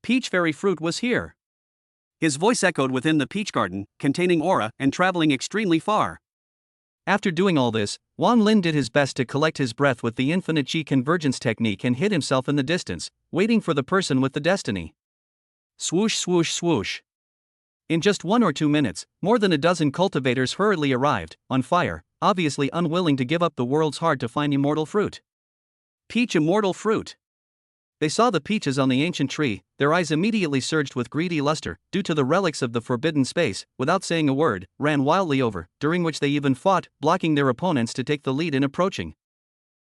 Peach fairy fruit was here. His voice echoed within the peach garden, containing aura and traveling extremely far. After doing all this, Wang Lin did his best to collect his breath with the infinite Qi convergence technique and hid himself in the distance, waiting for the person with the destiny. Swoosh, swoosh, swoosh. In just 1 or 2 minutes, more than a dozen cultivators hurriedly arrived, on fire, obviously unwilling to give up the world's hard-to-find immortal fruit. Peach immortal fruit. They saw the peaches on the ancient tree, their eyes immediately surged with greedy luster, due to the relics of the forbidden space, without saying a word, ran wildly over, during which they even fought, blocking their opponents to take the lead in approaching.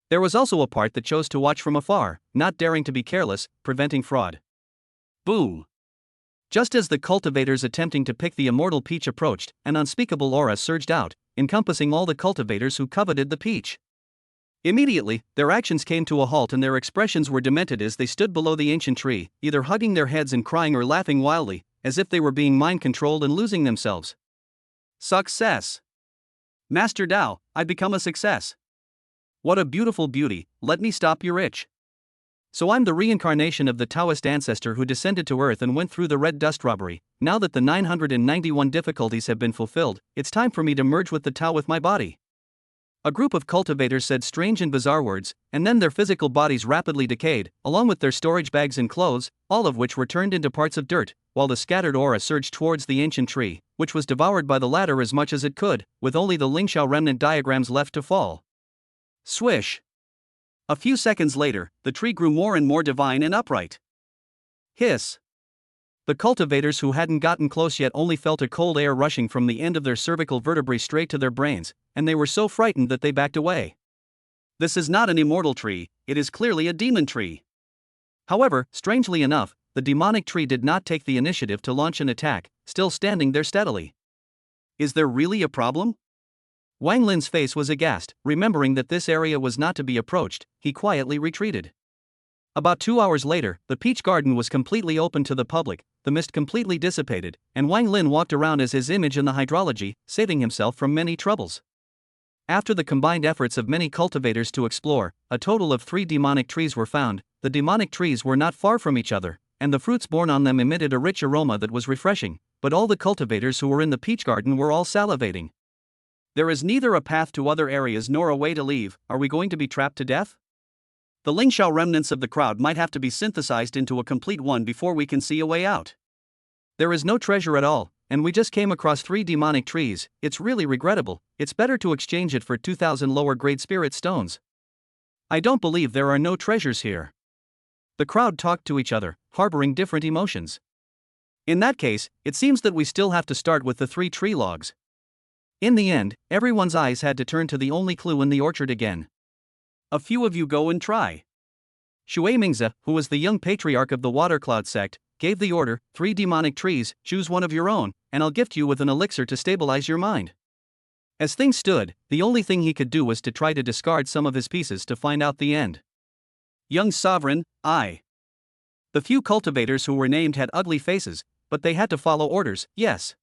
There was also a part that chose to watch from afar, not daring to be careless, preventing fraud. Boom! Just as the cultivators attempting to pick the immortal peach approached, an unspeakable aura surged out, encompassing all the cultivators who coveted the peach. Immediately, their actions came to a halt and their expressions were demented as they stood below the ancient tree, either hugging their heads and crying or laughing wildly, as if they were being mind-controlled and losing themselves. Success! Master Dao, I become a success. What a beautiful beauty, let me stop your itch. So I'm the reincarnation of the Taoist ancestor who descended to earth and went through the red dust robbery. Now that the 991 difficulties have been fulfilled, it's time for me to merge with the Tao with my body. A group of cultivators said strange and bizarre words, and then their physical bodies rapidly decayed, along with their storage bags and clothes, all of which were turned into parts of dirt, while the scattered aura surged towards the ancient tree, which was devoured by the latter as much as it could, with only the Lingxiao remnant diagrams left to fall. Swish! A few seconds later, the tree grew more and more divine and upright. Hiss! The cultivators who hadn't gotten close yet only felt a cold air rushing from the end of their cervical vertebrae straight to their brains, and they were so frightened that they backed away. This is not an immortal tree, it is clearly a demon tree. However, strangely enough, the demonic tree did not take the initiative to launch an attack, still standing there steadily. Is there really a problem? Wang Lin's face was aghast, remembering that this area was not to be approached. He quietly retreated. About 2 hours later, the peach garden was completely open to the public, the mist completely dissipated, and Wang Lin walked around as his image in the hydrology, saving himself from many troubles. After the combined efforts of many cultivators to explore, a total of 3 demonic trees were found. The demonic trees were not far from each other, and the fruits borne on them emitted a rich aroma that was refreshing, but all the cultivators who were in the peach garden were all salivating. There is neither a path to other areas nor a way to leave. Are we going to be trapped to death? The Lingxiao remnants of the crowd might have to be synthesized into a complete one before we can see a way out. There is no treasure at all, and we just came across 3 demonic trees. It's really regrettable. It's better to exchange it for 2,000 lower grade spirit stones. I don't believe there are no treasures here. The crowd talked to each other, harboring different emotions. In that case, it seems that we still have to start with the 3 tree logs. In the end, everyone's eyes had to turn to the only clue in the orchard again. A few of you go and try. Xiyue Mingzi, who was the young patriarch of the Water Cloud Sect, gave the order, 3 demonic trees, choose one of your own, and I'll gift you with an elixir to stabilize your mind. As things stood, the only thing he could do was to try to discard some of his pieces to find out the end. Young sovereign, I. The few cultivators who were named had ugly faces, but they had to follow orders, yes.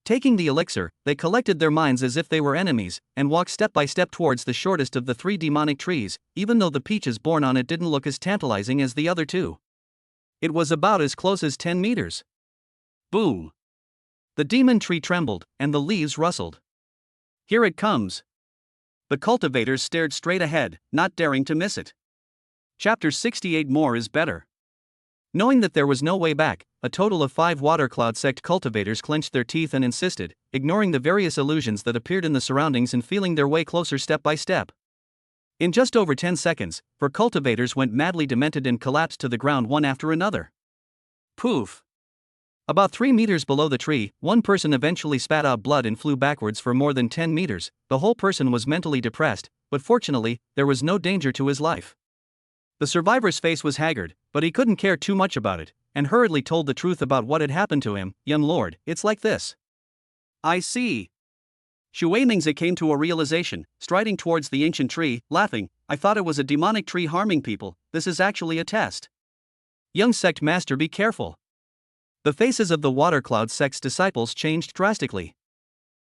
Taking the elixir, they collected their minds as if they were enemies, and walked step by step towards the shortest of the 3 demonic trees, even though the peaches borne on it didn't look as tantalizing as the other 2. It was about as close as 10 meters. Boom! The demon tree trembled, and the leaves rustled. Here it comes. The cultivators stared straight ahead, not daring to miss it. Chapter 68. More is better. Knowing that there was no way back, a total of 5 Water Cloud Sect cultivators clenched their teeth and insisted, ignoring the various illusions that appeared in the surroundings and feeling their way closer step by step. In just over 10 seconds, 4 cultivators went madly demented and collapsed to the ground one after another. Poof! About 3 meters below the tree, one person eventually spat out blood and flew backwards for more than 10 meters. The whole person was mentally depressed, but fortunately, there was no danger to his life. The survivor's face was haggard, but he couldn't care too much about it, and hurriedly told the truth about what had happened to him. Young lord, it's like this. I see. Xiyue Mingzi came to a realization, striding towards the ancient tree, laughing. I thought it was a demonic tree harming people. This is actually a test. Young Sect Master, be careful. The faces of the Water Cloud Sect's disciples changed drastically.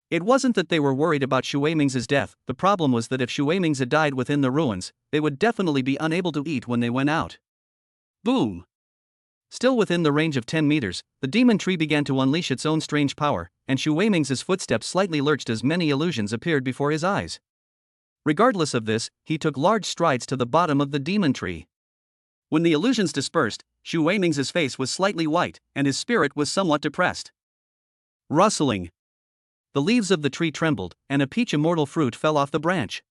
It wasn't that they were worried about Xiyue Mingzi's death, the problem was that if Xiyue Mingzi died within the ruins, they would definitely be unable to eat when they went out. Boom! Still within the range of 10 meters, the demon tree began to unleash its own strange power, and Xiyue Mingzi's footsteps slightly lurched as many illusions appeared before his eyes. Regardless of this, he took large strides to the bottom of the demon tree. When the illusions dispersed, Xiyue Mingzi's face was slightly white, and his spirit was somewhat depressed. Rustling. The leaves of the tree trembled, and a peach immortal fruit fell off the branch.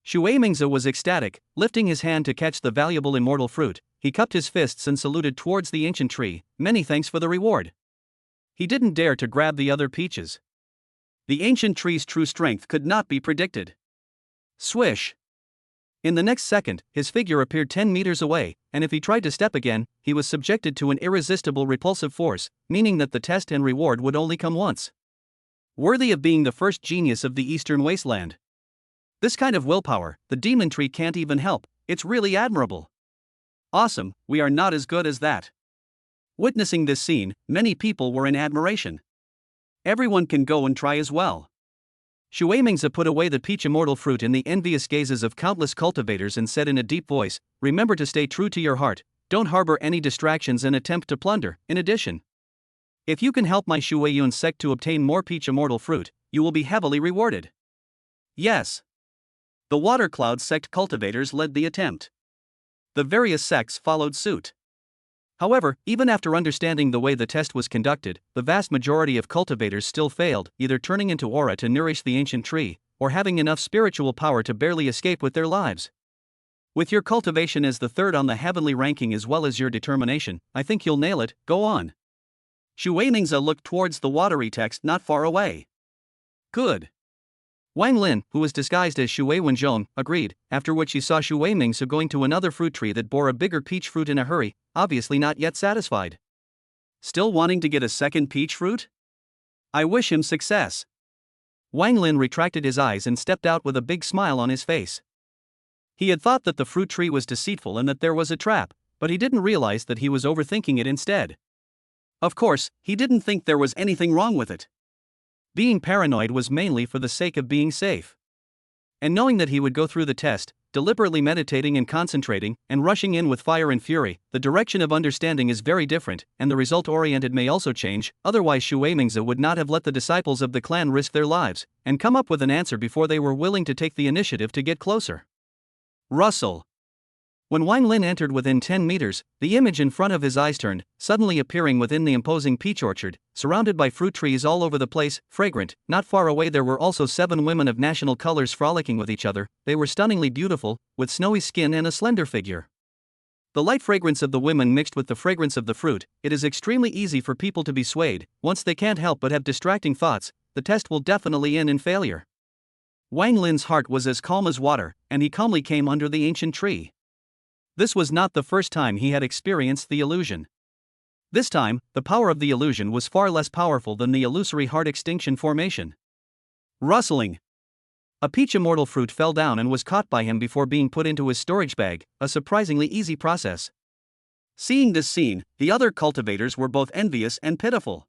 Xiyue Mingzi was ecstatic, lifting his hand to catch the valuable immortal fruit. He cupped his fists and saluted towards the ancient tree. Many thanks for the reward. He didn't dare to grab the other peaches. The ancient tree's true strength could not be predicted. Swish! In the next second, his figure appeared 10 meters away, and if he tried to step again, he was subjected to an irresistible repulsive force, meaning that the test and reward would only come once. Worthy of being the first genius of the Eastern Wasteland. This kind of willpower, the demon tree can't even help. It's really admirable. Awesome, we are not as good as that. Witnessing this scene, many people were in admiration. Everyone can go and try as well. Xiyue Mingzi put away the peach immortal fruit in the envious gazes of countless cultivators and said in a deep voice, remember to stay true to your heart, don't harbor any distractions and attempt to plunder. In addition, if you can help my Xuanjian sect to obtain more peach immortal fruit, you will be heavily rewarded. Yes. The Water Cloud Sect cultivators led the attempt. The various sects followed suit. However, even after understanding the way the test was conducted, the vast majority of cultivators still failed, either turning into aura to nourish the ancient tree, or having enough spiritual power to barely escape with their lives. With your cultivation as the 3rd on the heavenly ranking as well as your determination, I think you'll nail it. Go on. Xiyue Mingzi looked towards the watery text not far away. Good. Wang Lin, who was disguised as Xiyue Wenzhong, agreed, after which he saw Xiyue Mingzi going to another fruit tree that bore a bigger peach fruit in a hurry, obviously not yet satisfied. Still wanting to get a second peach fruit? I wish him success. Wang Lin retracted his eyes and stepped out with a big smile on his face. He had thought that the fruit tree was deceitful and that there was a trap, but he didn't realize that he was overthinking it instead. Of course, he didn't think there was anything wrong with it. Being paranoid was mainly for the sake of being safe. And knowing that he would go through the test, deliberately meditating and concentrating, and rushing in with fire and fury, the direction of understanding is very different, and the result-oriented may also change, otherwise Xiyue Mingzi would not have let the disciples of the clan risk their lives, and come up with an answer before they were willing to take the initiative to get closer. Rustle. When Wang Lin entered within 10 meters, the image in front of his eyes turned, suddenly appearing within the imposing peach orchard, surrounded by fruit trees all over the place, fragrant. Not far away there were also 7 women of national colors frolicking with each other. They were stunningly beautiful, with snowy skin and a slender figure. The light fragrance of the women mixed with the fragrance of the fruit, it is extremely easy for people to be swayed. Once they can't help but have distracting thoughts, the test will definitely end in failure. Wang Lin's heart was as calm as water, and he calmly came under the ancient tree. This was not the first time he had experienced the illusion. This time, the power of the illusion was far less powerful than the illusory heart extinction formation. Rustling. A peach immortal fruit fell down and was caught by him before being put into his storage bag, a surprisingly easy process. Seeing this scene, the other cultivators were both envious and pitiful.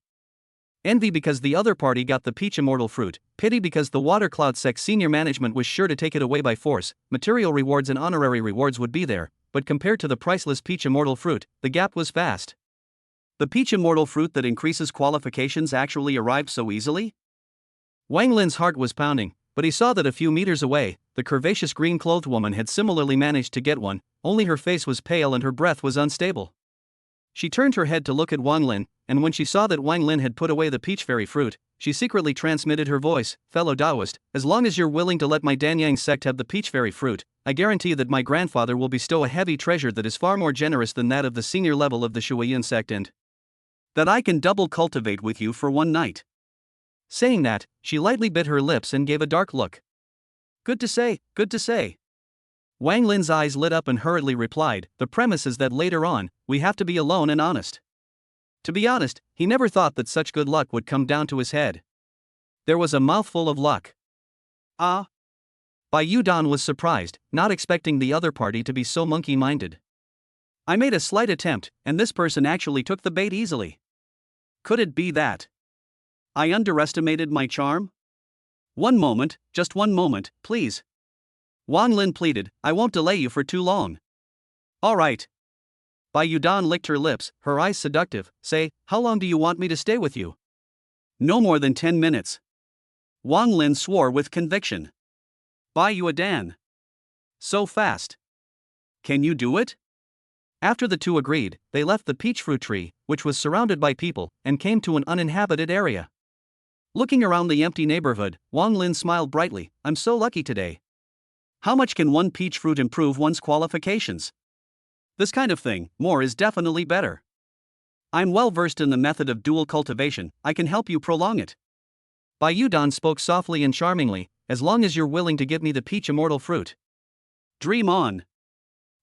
Envy because the other party got the peach immortal fruit, pity because the Water Cloud Sect senior management was sure to take it away by force. Material rewards and honorary rewards would be there, but compared to the priceless peach immortal fruit, the gap was vast. The peach immortal fruit that increases qualifications actually arrived so easily? Wang Lin's heart was pounding, but he saw that a few meters away, the curvaceous green-clothed woman had similarly managed to get one, only her face was pale and her breath was unstable. She turned her head to look at Wang Lin, and when she saw that Wang Lin had put away the peach fairy fruit, she secretly transmitted her voice, "Fellow Taoist, as long as you're willing to let my Danyang sect have the peach fairy fruit, I guarantee that my grandfather will bestow a heavy treasure that is far more generous than that of the senior level of the Xuanjian sect and that I can double cultivate with you for one night." Saying that, she lightly bit her lips and gave a dark look. Good to say, good to say. Wang Lin's eyes lit up and hurriedly replied, "The premise is that later on, we have to be alone and honest." To be honest, he never thought that such good luck would come down to his head. There was a mouthful of luck. Ah. Bai Yudan was surprised, not expecting the other party to be so monkey-minded. I made a slight attempt, and this person actually took the bait easily. Could it be that I underestimated my charm? One moment, just one moment, please. Wang Lin pleaded, "I won't delay you for too long." All right. Bai Yudan licked her lips, her eyes seductive. Say, how long do you want me to stay with you? No more than 10 minutes. Wang Lin swore with conviction. Bai Yudan. So fast. Can you do it? After the two agreed, they left the peach fruit tree, which was surrounded by people, and came to an uninhabited area. Looking around the empty neighborhood, Wang Lin smiled brightly. I'm so lucky today. How much can one peach fruit improve one's qualifications? This kind of thing, more is definitely better. I'm well versed in the method of dual cultivation, I can help you prolong it. Bai Yudan spoke softly and charmingly, as long as you're willing to give me the peach immortal fruit. Dream on.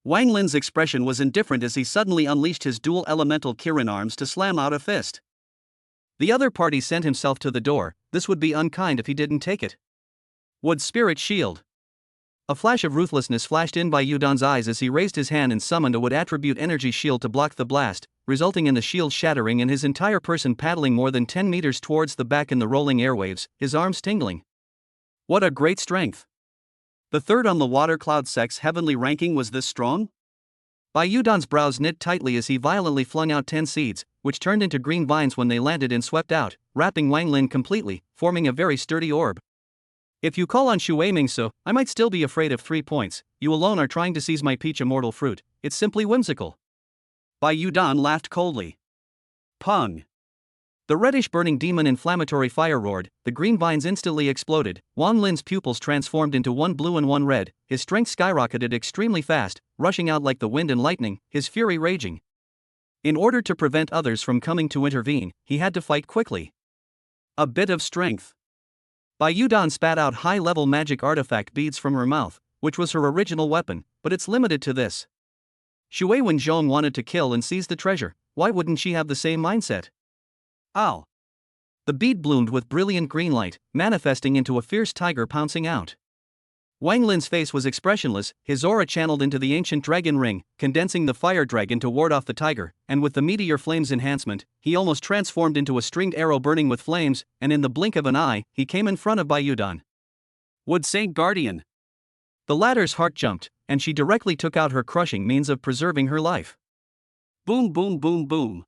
Wang Lin's expression was indifferent as he suddenly unleashed his dual elemental Kirin arms to slam out a fist. The other party sent himself to the door. This would be unkind if he didn't take it. Would Spirit Shield. A flash of ruthlessness flashed in Bai Yudan's eyes as he raised his hand and summoned a wood attribute energy shield to block the blast, resulting in the shield shattering and his entire person paddling more than 10 meters towards the back in the rolling airwaves, his arms tingling. What a great strength! The third on the Water Cloud Sect's heavenly ranking was this strong? Bai Yudan's brows knit tightly as he violently flung out 10 seeds, which turned into green vines when they landed and swept out, wrapping Wang Lin completely, forming a very sturdy orb. If you call on Xiyue Ming so, I might still be afraid of 3 points. You alone are trying to seize my peach immortal fruit. It's simply whimsical. Bai Yudan laughed coldly. Pung. The reddish-burning demon inflammatory fire roared, the green vines instantly exploded, Wang Lin's pupils transformed into one blue and one red, his strength skyrocketed extremely fast, rushing out like the wind and lightning, his fury raging. In order to prevent others from coming to intervene, he had to fight quickly. A bit of strength. Bai Yudan spat out high-level magic artifact beads from her mouth, which was her original weapon, but it's limited to this. Xue Wenzhong wanted to kill and seize the treasure, why wouldn't she have the same mindset? Ow! The bead bloomed with brilliant green light, manifesting into a fierce tiger pouncing out. Wang Lin's face was expressionless, his aura channeled into the ancient dragon ring, condensing the fire dragon to ward off the tiger, and with the meteor flames enhancement, he almost transformed into a stringed arrow burning with flames, and in the blink of an eye, he came in front of Bai Yudan. Would Saint Guardian. The latter's heart jumped, and she directly took out her crushing means of preserving her life. Boom boom boom boom.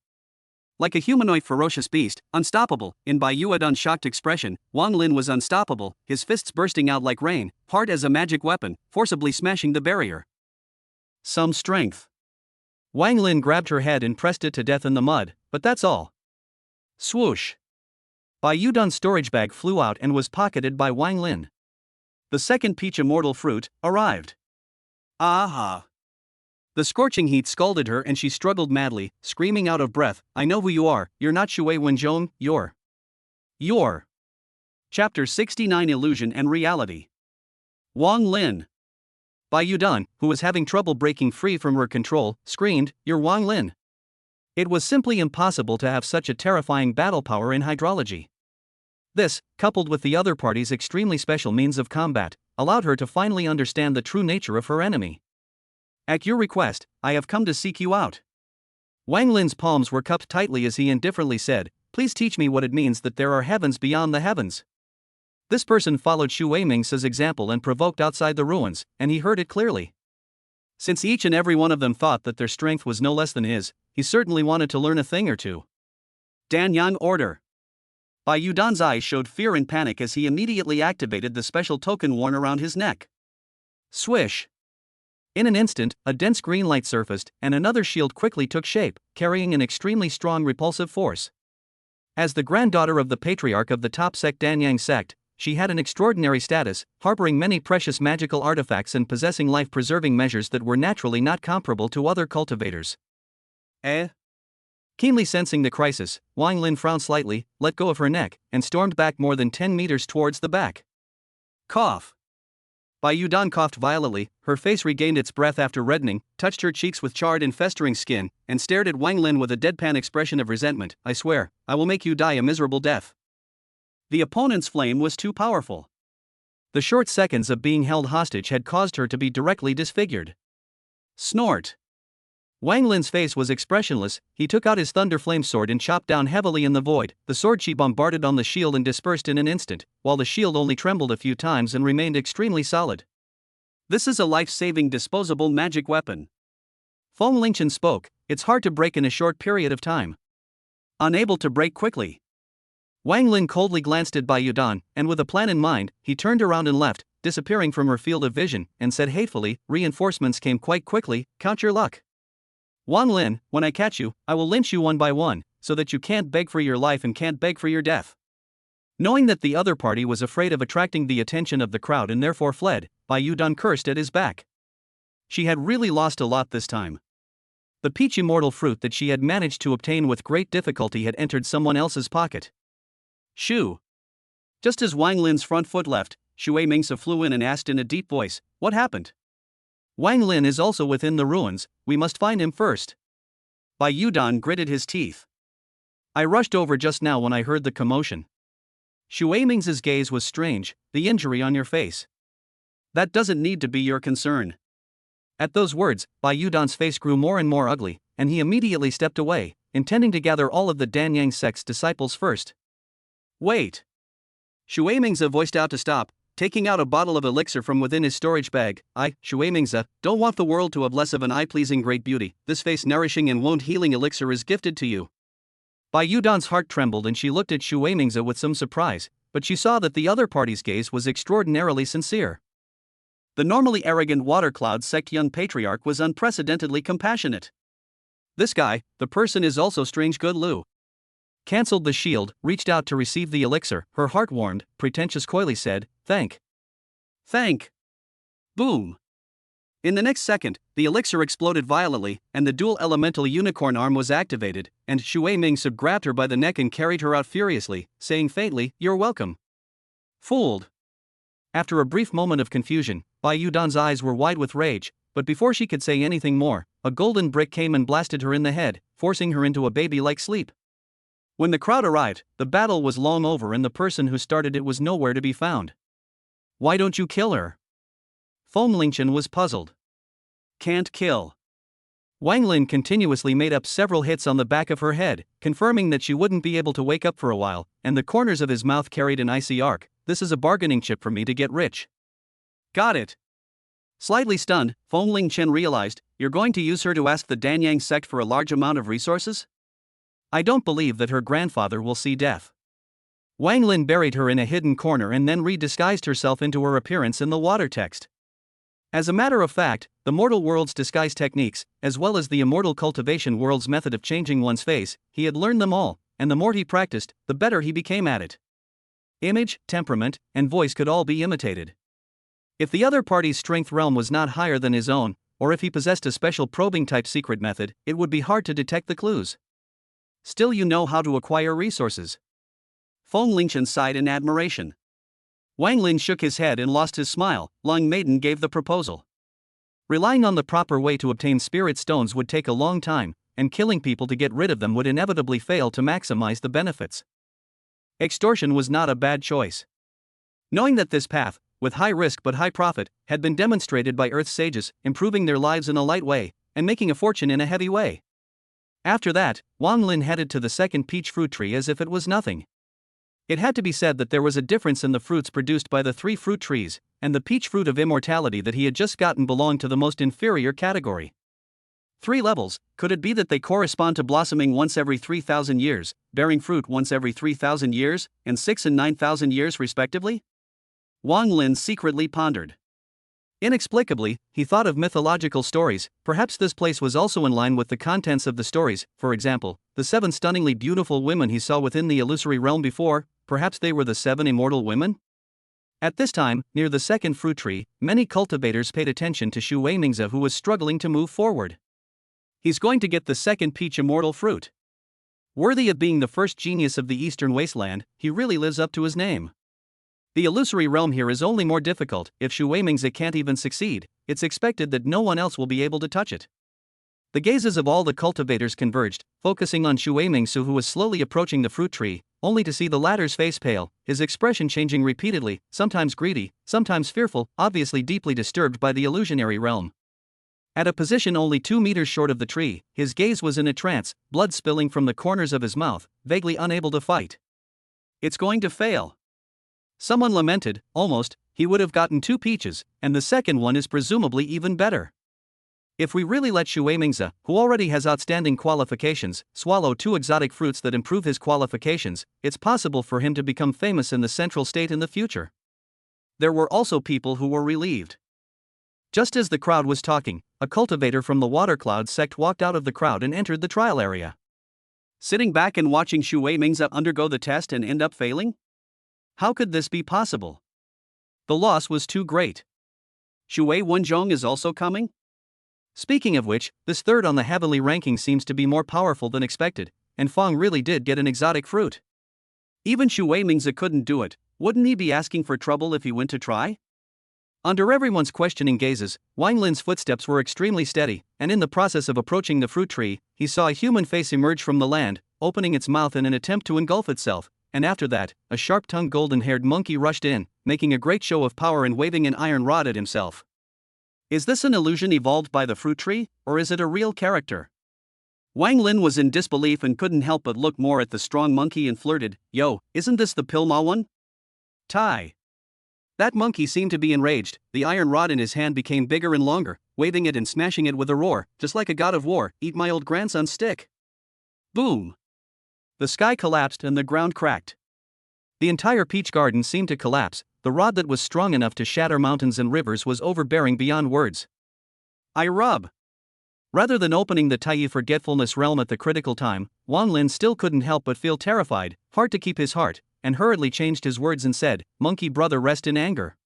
Like a humanoid ferocious beast, unstoppable, in Bai Yudan's shocked expression, Wang Lin was unstoppable, his fists bursting out like rain, hard as a magic weapon, forcibly smashing the barrier. Some strength. Wang Lin grabbed her head and pressed it to death in the mud, but that's all. Swoosh. Bai Yudan's storage bag flew out and was pocketed by Wang Lin. The second peach immortal fruit arrived. Aha! The scorching heat scalded her and she struggled madly, screaming out of breath, I know who you are, you're not Xue Wenzhong, you're. Chapter 69 Illusion and Reality. Wang Lin. Bai Yudan, who was having trouble breaking free from her control, screamed, "You're Wang Lin." It was simply impossible to have such a terrifying battle power in hydrology. This, coupled with the other party's extremely special means of combat, allowed her to finally understand the true nature of her enemy. "At your request, I have come to seek you out." Wang Lin's palms were cupped tightly as he indifferently said, "Please teach me what it means that there are heavens beyond the heavens." This person followed Xu Weiming's example and provoked outside the ruins, and he heard it clearly. Since each and every one of them thought that their strength was no less than his, he certainly wanted to learn a thing or two. "Dan Yang order." Bai Yudan's eyes showed fear and panic as he immediately activated the special token worn around his neck. Swish! In an instant, a dense green light surfaced, and another shield quickly took shape, carrying an extremely strong repulsive force. As the granddaughter of the patriarch of the top sect Danyang sect, she had an extraordinary status, harboring many precious magical artifacts and possessing life-preserving measures that were naturally not comparable to other cultivators. Eh? Keenly sensing the crisis, Wang Lin frowned slightly, let go of her neck, and stormed back more than 10 meters towards the back. Cough. Bai Yudan coughed violently, her face regained its breath after reddening, touched her cheeks with charred and festering skin, and stared at Wang Lin with a deadpan expression of resentment. "I swear, I will make you die a miserable death." The opponent's flame was too powerful. The short seconds of being held hostage had caused her to be directly disfigured. Snort. Wang Lin's face was expressionless. He took out his thunder flame sword and chopped down heavily in the void. The sword she bombarded on the shield and dispersed in an instant, while the shield only trembled a few times and remained extremely solid. "This is a life-saving disposable magic weapon." Feng Lingchen spoke. "It's hard to break in a short period of time." Unable to break quickly. Wang Lin coldly glanced at Bai Yudan, and with a plan in mind, he turned around and left, disappearing from her field of vision, and said hatefully, "Reinforcements came quite quickly, count your luck. Wang Lin, when I catch you, I will lynch you one by one, so that you can't beg for your life and can't beg for your death." Knowing that the other party was afraid of attracting the attention of the crowd and therefore fled, Bai Yudan cursed at his back. She had really lost a lot this time. The peach immortal fruit that she had managed to obtain with great difficulty had entered someone else's pocket. Shoo! Just as Wang Lin's front foot left, Xu Weiming's flew in and asked in a deep voice, "What happened?" "Wang Lin is also within the ruins, we must find him first." Bai Yudan gritted his teeth. "I rushed over just now when I heard the commotion." Xu Weiming's gaze was strange. "The injury on your face. That doesn't need to be your concern." At those words, Bai Yudan's face grew more and more ugly, and he immediately stepped away, intending to gather all of the Danyang sect's disciples first. "Wait." Xu Weiming's voiced out to stop, taking out a bottle of elixir from within his storage bag. "I, Xu Weiming's, don't want the world to have less of an eye-pleasing great beauty. This face-nourishing and wound-healing elixir is gifted to you." Bai Yudan's heart trembled and she looked at Xu Weiming's with some surprise, but she saw that the other party's gaze was extraordinarily sincere. The normally arrogant water cloud sect young patriarch was unprecedentedly compassionate. "This guy, the person is also strange good Lu." Cancelled the shield, reached out to receive the elixir, her heart warmed, pretentious coyly said, "Thank." Boom. In the next second, the elixir exploded violently, and the dual elemental unicorn arm was activated, and Xu Weiming grabbed her by the neck and carried her out furiously, saying faintly, "You're welcome." Fooled. After a brief moment of confusion, Bai Yudan's eyes were wide with rage, but before she could say anything more, a golden brick came and blasted her in the head, forcing her into a baby-like sleep. When the crowd arrived, the battle was long over and the person who started it was nowhere to be found. "Why don't you kill her?" Feng Lingchen was puzzled. "Can't kill." Wang Lin continuously made up several hits on the back of her head, confirming that she wouldn't be able to wake up for a while, and the corners of his mouth carried an icy arc. "This is a bargaining chip for me to get rich." "Got it." Slightly stunned, Feng Lingchen realized, "You're going to use her to ask the Danyang sect for a large amount of resources? I don't believe that her grandfather will see death." Wang Lin buried her in a hidden corner and then redisguised herself into her appearance in the water text. As a matter of fact, the mortal world's disguise techniques, as well as the immortal cultivation world's method of changing one's face, he had learned them all, and the more he practiced, the better he became at it. Image, temperament, and voice could all be imitated. If the other party's strength realm was not higher than his own, or if he possessed a special probing type secret method, it would be hard to detect the clues. "Still, you know how to acquire resources." Feng Lingchen sighed in admiration. Wang Lin shook his head and lost his smile. Long Maiden gave the proposal. Relying on the proper way to obtain spirit stones would take a long time, and killing people to get rid of them would inevitably fail to maximize the benefits. Extortion was not a bad choice. Knowing that this path, with high risk but high profit, had been demonstrated by Earth's sages, improving their lives in a light way, and making a fortune in a heavy way. After that, Wang Lin headed to the second peach fruit tree as if it was nothing. It had to be said that there was a difference in the fruits produced by the 3 fruit trees, and the peach fruit of immortality that he had just gotten belonged to the most inferior category. 3 levels, could it be that they correspond to blossoming once every 3,000 years, bearing fruit once every 3,000 years, and 6 and 9,000 years respectively? Wang Lin secretly pondered. Inexplicably, he thought of mythological stories. Perhaps this place was also in line with the contents of the stories. For example, the 7 stunningly beautiful women he saw within the illusory realm before, perhaps they were the 7 immortal women? At this time, near the second fruit tree, many cultivators paid attention to Xu Weimingzi, who was struggling to move forward. He's going to get the second peach immortal fruit. Worthy of being the first genius of the eastern wasteland, he really lives up to his name. The illusory realm here is only more difficult. If Xu Weimingzi can't even succeed, it's expected that no one else will be able to touch it. The gazes of all the cultivators converged, focusing on Xu Weimingzi, who was slowly approaching the fruit tree, only to see the latter's face pale, his expression changing repeatedly, sometimes greedy, sometimes fearful, obviously deeply disturbed by the illusionary realm. At a position only 2 meters short of the tree, his gaze was in a trance, blood spilling from the corners of his mouth, vaguely unable to fight. It's going to fail. Someone lamented. Almost, he would have gotten 2 peaches, and the second one is presumably even better. If we really let Xu Weimingzi, who already has outstanding qualifications, swallow 2 exotic fruits that improve his qualifications, it's possible for him to become famous in the central state in the future. There were also people who were relieved. Just as the crowd was talking, a cultivator from the Water Cloud sect walked out of the crowd and entered the trial area. Sitting back and watching Xu Weimingzi undergo the test and end up failing? How could this be possible? The loss was too great. Xue Wenzhong is also coming? Speaking of which, this third on the heavenly ranking seems to be more powerful than expected, and Feng really did get an exotic fruit. Even Xu Weimingzi couldn't do it. Wouldn't he be asking for trouble if he went to try? Under everyone's questioning gazes, Wang Lin's footsteps were extremely steady, and in the process of approaching the fruit tree, he saw a human face emerge from the land, opening its mouth in an attempt to engulf itself. And after that, a sharp-tongued golden-haired monkey rushed in, making a great show of power and waving an iron rod at himself. Is this an illusion evolved by the fruit tree, or is it a real character? Wang Lin was in disbelief and couldn't help but look more at the strong monkey and flirted, "Yo, isn't this the Pilma one? Tai." That monkey seemed to be enraged. The iron rod in his hand became bigger and longer, waving it and smashing it with a roar, just like a god of war. "Eat my old grandson's stick." Boom! The sky collapsed and the ground cracked. The entire peach garden seemed to collapse. The rod that was strong enough to shatter mountains and rivers was overbearing beyond words. I rub. Rather than opening the Taiyi forgetfulness realm at the critical time, Wang Lin still couldn't help but feel terrified, hard to keep his heart, and hurriedly changed his words and said, "Monkey brother, rest in anger."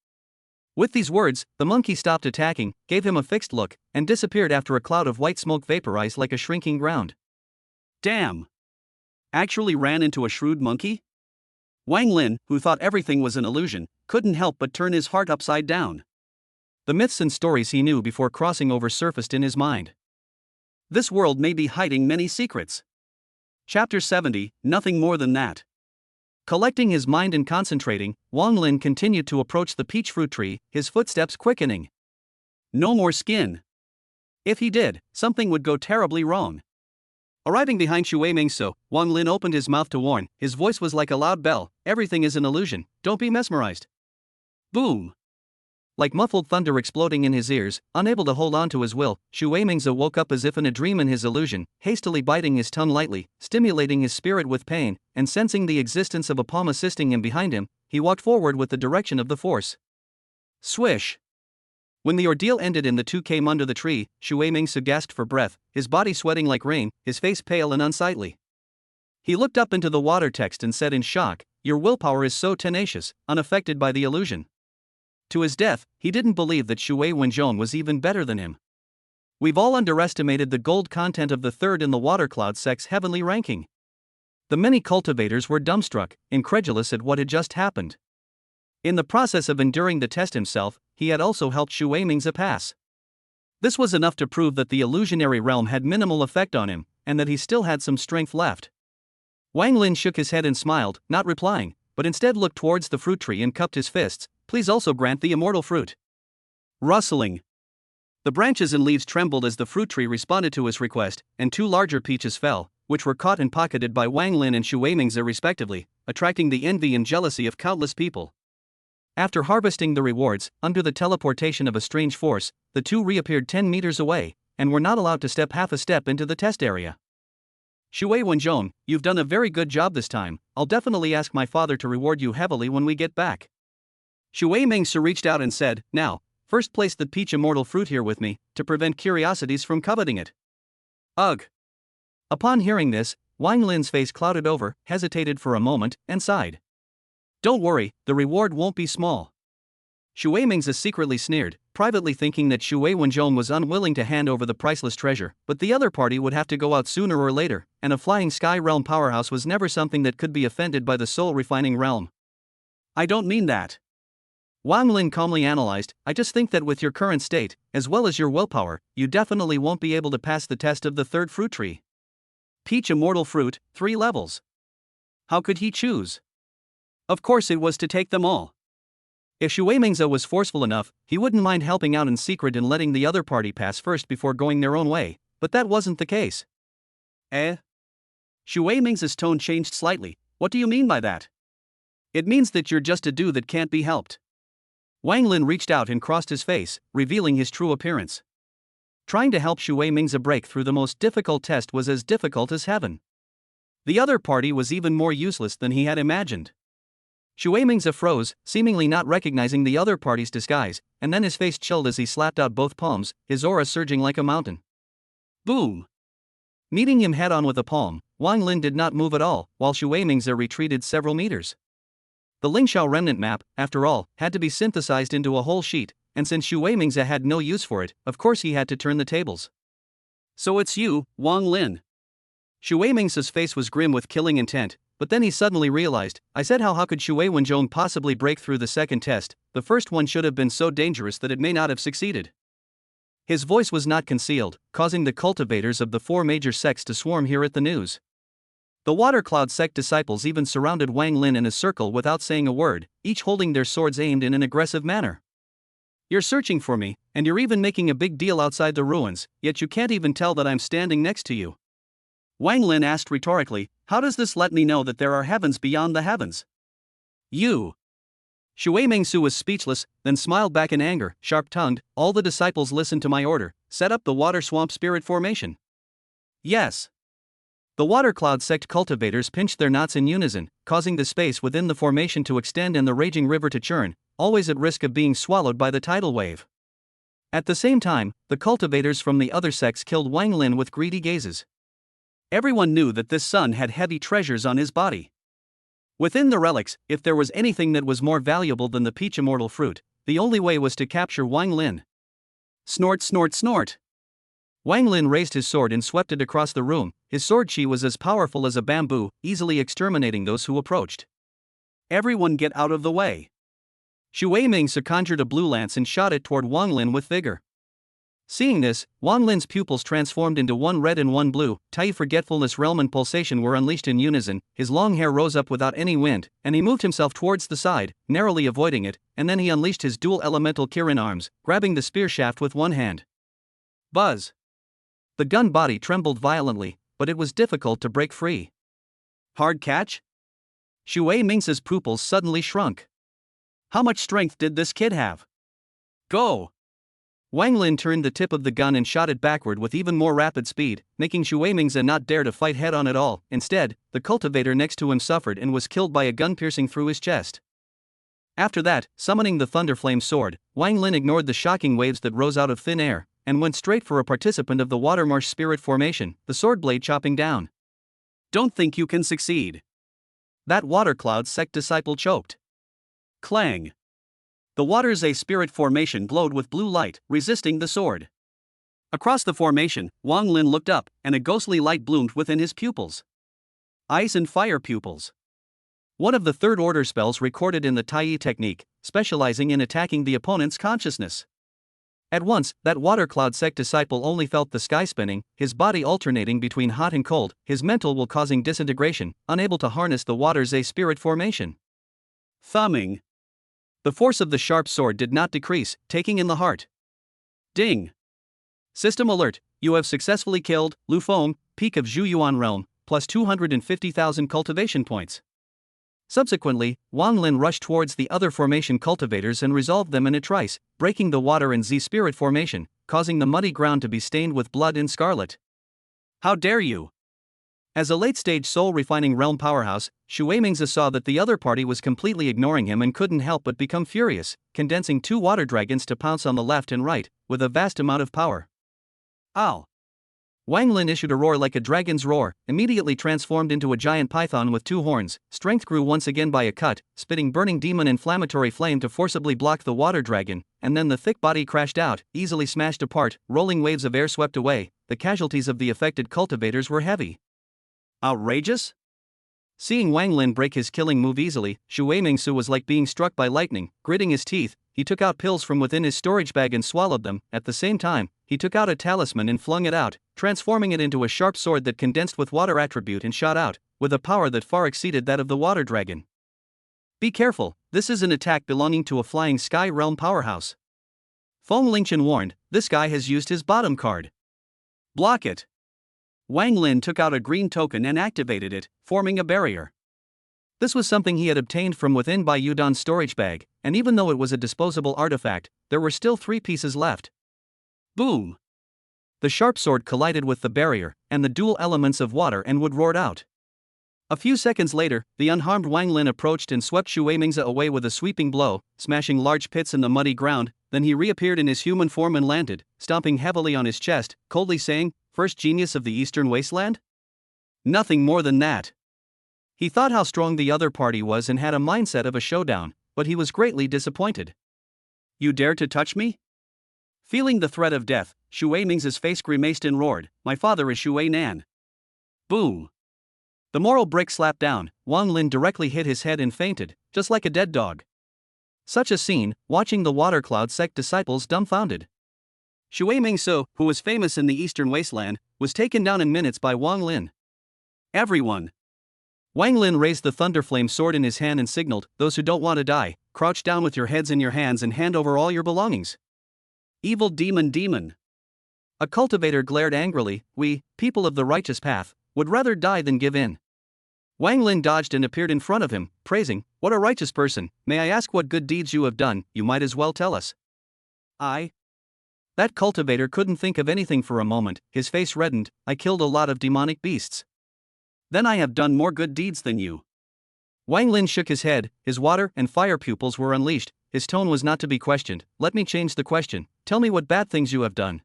With these words, the monkey stopped attacking, gave him a fixed look, and disappeared after a cloud of white smoke vaporized like a shrinking ground. Damn! Actually ran into a shrewd monkey? Wang Lin, who thought everything was an illusion, couldn't help but turn his heart upside down. The myths and stories he knew before crossing over surfaced in his mind. This world may be hiding many secrets. Chapter 70, nothing more than that. Collecting his mind and concentrating, Wang Lin continued to approach the peach fruit tree, his footsteps quickening. No more skin. If he did, something would go terribly wrong. Arriving behind Xu Weimingzi, Wang Lin opened his mouth to warn. His voice was like a loud bell. "Everything is an illusion, don't be mesmerized." Boom! Like muffled thunder exploding in his ears, unable to hold on to his will, Xu Weimingzi woke up as if in a dream in his illusion, hastily biting his tongue lightly, stimulating his spirit with pain, and sensing the existence of a palm assisting him behind him, he walked forward with the direction of the force. Swish! When the ordeal ended and the two came under the tree, Xu Weimingzi gasped for breath, his body sweating like rain, his face pale and unsightly. He looked up into the water text and said in shock, "Your willpower is so tenacious, unaffected by the illusion." To his death, he didn't believe that Xue Wenzhong was even better than him. We've all underestimated the gold content of the third in the Water Cloud sect's heavenly ranking. The many cultivators were dumbstruck, incredulous at what had just happened. In the process of enduring the test himself, he had also helped Xu Mingzi pass. This was enough to prove that the illusionary realm had minimal effect on him, and that he still had some strength left. Wang Lin shook his head and smiled, not replying, but instead looked towards the fruit tree and cupped his fists. Please also grant the immortal fruit. Rustling. The branches and leaves trembled as the fruit tree responded to his request, and 2 larger peaches fell, which were caught and pocketed by Wang Lin and Xu Mingzi respectively, attracting the envy and jealousy of countless people. After harvesting the rewards, under the teleportation of a strange force, the 2 reappeared 10 meters away, and were not allowed to step half a step into the test area. Xue Wenzhong, you've done a very good job this time. I'll definitely ask my father to reward you heavily when we get back. Xue Mingzi reached out and said, now, first place the peach immortal fruit here with me, to prevent curiosities from coveting it. Ugh. Upon hearing this, Wang Lin's face clouded over, hesitated for a moment, and sighed. Don't worry, the reward won't be small. Xue Mingzi secretly sneered, privately thinking that Xue Wenzhong was unwilling to hand over the priceless treasure, but the other party would have to go out sooner or later, and a flying sky realm powerhouse was never something that could be offended by the soul-refining realm. I don't mean that. Wang Lin calmly analyzed, I just think that with your current state, as well as your willpower, you definitely won't be able to pass the test of the 3rd fruit tree. Peach immortal fruit, 3 levels. How could he choose? Of course it was to take them all. If Xue Mingzi was forceful enough, he wouldn't mind helping out in secret and letting the other party pass first before going their own way, but that wasn't the case. Xue Mingzi's tone changed slightly. What do you mean by that? It means that you're just a dude that can't be helped. Wang Lin reached out and crossed his face, revealing his true appearance. Trying to help Xue Mingzi break through the most difficult test was as difficult as heaven. The other party was even more useless than he had imagined. Xue Mingzi froze, seemingly not recognizing the other party's disguise, and then his face chilled as he slapped out both palms, his aura surging like a mountain. Boom! Meeting him head-on with a palm, Wang Lin did not move at all, while Xue Mingzi retreated several meters. The Lingxiao remnant map, after all, had to be synthesized into a whole sheet, and since Xue Mingzi had no use for it, of course he had to turn the tables. So it's you, Wang Lin. Xue Mingzi's face was grim with killing intent, but then he suddenly realized, I said how could Xue Wenzhong possibly break through the 2nd test, the first one should have been so dangerous that it may not have succeeded. His voice was not concealed, causing the cultivators of the 4 major sects to swarm here at the news. The Water Cloud sect disciples even surrounded Wang Lin in a circle without saying a word, each holding their swords aimed in an aggressive manner. You're searching for me, and you're even making a big deal outside the ruins, yet you can't even tell that I'm standing next to you. Wang Lin asked rhetorically, how does this let me know that there are heavens beyond the heavens? You. Xue Mingzi was speechless, then smiled back in anger, sharp-tongued, all the disciples listen to my order, set up the water swamp spirit formation. Yes. The Water Cloud sect cultivators pinched their knots in unison, causing the space within the formation to extend and the raging river to churn, always at risk of being swallowed by the tidal wave. At the same time, the cultivators from the other sects killed Wang Lin with greedy gazes. Everyone knew that this son had heavy treasures on his body. Within the relics, if there was anything that was more valuable than the peach immortal fruit, the only way was to capture Wang Lin. Snort, snort, snort. Wang Lin raised his sword and swept it across the room. His sword chi was as powerful as a bamboo, easily exterminating those who approached. Everyone get out of the way. Xue Mingzi conjured a blue lance and shot it toward Wang Lin with vigor. Seeing this, Wang Lin's pupils transformed into one red and one blue. Tai forgetfulness realm and pulsation were unleashed in unison, his long hair rose up without any wind, and he moved himself towards the side, narrowly avoiding it, and then he unleashed his dual elemental Kirin arms, grabbing the spear shaft with one hand. Buzz! The gun body trembled violently, but it was difficult to break free. Hard catch? Xue Mingzi's pupils suddenly shrunk. How much strength did this kid have? Go! Wang Lin turned the tip of the gun and shot it backward with even more rapid speed, making Xue Mingzi not dare to fight head-on at all. Instead, the cultivator next to him suffered and was killed by a gun piercing through his chest. After that, summoning the Thunderflame sword, Wang Lin ignored the shocking waves that rose out of thin air, and went straight for a participant of the Watermarsh Spirit formation, the sword blade chopping down. Don't think you can succeed. That Water Cloud sect disciple choked. Clang. The Water's A spirit formation glowed with blue light, resisting the sword. Across the formation, Wang Lin looked up, and a ghostly light bloomed within his pupils. Ice and fire pupils. One of the third order spells recorded in the Tai technique, specializing in attacking the opponent's consciousness. At once, that water cloud sect disciple only felt the sky spinning, his body alternating between hot and cold, his mental will causing disintegration, unable to harness the water's a spirit formation. Thumbing. The force of the sharp sword did not decrease, taking in the heart. Ding. System alert, you have successfully killed Lu Feng, peak of Zhu realm, plus 250,000 cultivation points. Subsequently, Wang Lin rushed towards the other formation cultivators and resolved them in a trice, breaking the water and Z-spirit formation, causing the muddy ground to be stained with blood and scarlet. How dare you! As a late-stage soul-refining realm powerhouse, Xu Weimingzi saw that the other party was completely ignoring him and couldn't help but become furious, condensing 2 water dragons to pounce on the left and right, with a vast amount of power. Ow! Wang Lin issued a roar like a dragon's roar, immediately transformed into a giant python with 2 horns. Strength grew once again by a cut, spitting burning demon inflammatory flame to forcibly block the water dragon, and then the thick body crashed out, easily smashed apart, rolling waves of air swept away. The casualties of the affected cultivators were heavy. Outrageous? Seeing Wang Lin break his killing move easily, Xu Weimingzi was like being struck by lightning. Gritting his teeth, he took out pills from within his storage bag and swallowed them. At the same time, he took out a talisman and flung it out, transforming it into a sharp sword that condensed with water attribute and shot out, with a power that far exceeded that of the water dragon. Be careful, this is an attack belonging to a flying sky realm powerhouse. Feng Lingchen warned, this guy has used his bottom card. Block it. Wang Lin took out a green token and activated it, forming a barrier. This was something he had obtained from within by Yudon's storage bag, and even though it was a disposable artifact, there were still 3 pieces left. Boom! The sharp sword collided with the barrier, and the dual elements of water and wood roared out. A few seconds later, the unharmed Wang Lin approached and swept Xu Weimingzi away with a sweeping blow, smashing large pits in the muddy ground. Then he reappeared in his human form and landed, stomping heavily on his chest, coldly saying, "First genius of the Eastern Wasteland?" Nothing more than that. He thought how strong the other party was and had a mindset of a showdown, but he was greatly disappointed. You dare to touch me? Feeling the threat of death, Xu Weimingzi's face grimaced and roared, "My father is Xu Weinan." Boom! The moral brick slapped down. Wang Lin directly hit his head and fainted, just like a dead dog. Such a scene, watching the water cloud sect disciples dumbfounded. Xu Weimingzi, who was famous in the Eastern Wasteland, was taken down in minutes by Wang Lin. Everyone. Wang Lin raised the thunderflame sword in his hand and signaled, "Those who don't want to die, crouch down with your heads in your hands and hand over all your belongings." Evil demon. A cultivator glared angrily, "We, people of the righteous path, would rather die than give in." Wang Lin dodged and appeared in front of him, praising, "What a righteous person, may I ask what good deeds you have done? You might as well tell us." That cultivator couldn't think of anything for a moment, his face reddened, "I killed a lot of demonic beasts." Then I have done more good deeds than you. Wang Lin shook his head, his water and fire pupils were unleashed, his tone was not to be questioned. "Let me change the question, tell me what bad things you have done."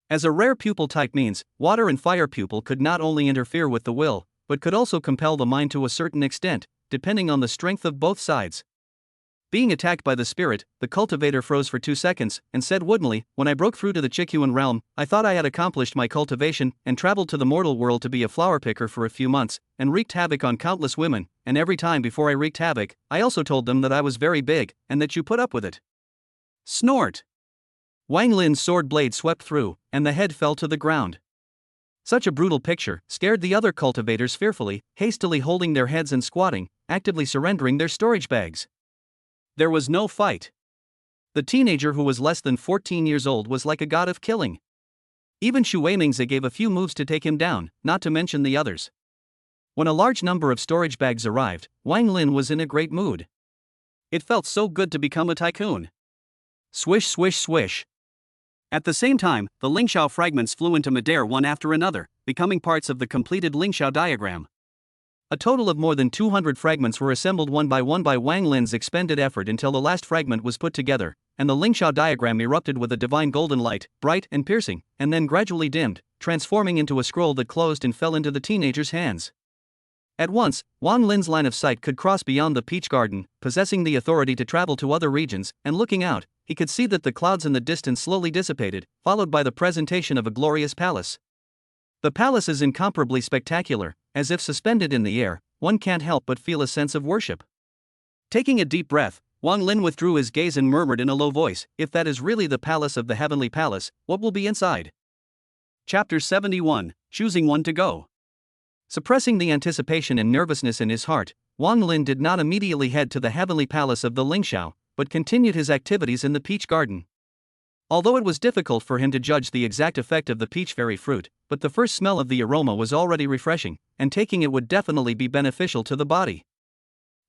As a rare pupil type means, water and fire pupil could not only interfere with the will, but could also compel the mind to a certain extent, depending on the strength of both sides. Being attacked by the spirit, the cultivator froze for 2 seconds, and said woodenly, "When I broke through to the Qiyuan realm, I thought I had accomplished my cultivation, and traveled to the mortal world to be a flower picker for a few months, and wreaked havoc on countless women, and every time before I wreaked havoc, I also told them that I was very big, and that you put up with it." Snort! Wang Lin's sword blade swept through, and the head fell to the ground. Such a brutal picture scared the other cultivators fearfully, hastily holding their heads and squatting, actively surrendering their storage bags. There was no fight. The teenager who was less than 14 years old was like a god of killing. Even Xu Weimingzi gave a few moves to take him down, not to mention the others. When a large number of storage bags arrived, Wang Lin was in a great mood. It felt so good to become a tycoon. Swish swish swish. At the same time, the Lingxiao fragments flew into midair one after another, becoming parts of the completed Lingxiao diagram. A total of more than 200 fragments were assembled one by Wang Lin's expended effort until the last fragment was put together, and the Lingxiao diagram erupted with a divine golden light, bright and piercing, and then gradually dimmed, transforming into a scroll that closed and fell into the teenager's hands. At once, Wang Lin's line of sight could cross beyond the peach garden, possessing the authority to travel to other regions, and looking out, he could see that the clouds in the distance slowly dissipated, followed by the presentation of a glorious palace. The palace is incomparably spectacular, as if suspended in the air, one can't help but feel a sense of worship. Taking a deep breath, Wang Lin withdrew his gaze and murmured in a low voice, "If that is really the palace of the heavenly palace, what will be inside?" Chapter 71, Choosing One to Go. Suppressing the anticipation and nervousness in his heart, Wang Lin did not immediately head to the heavenly palace of the Lingxiao, but continued his activities in the peach garden. Although it was difficult for him to judge the exact effect of the peach fairy fruit, but the first smell of the aroma was already refreshing, and taking it would definitely be beneficial to the body.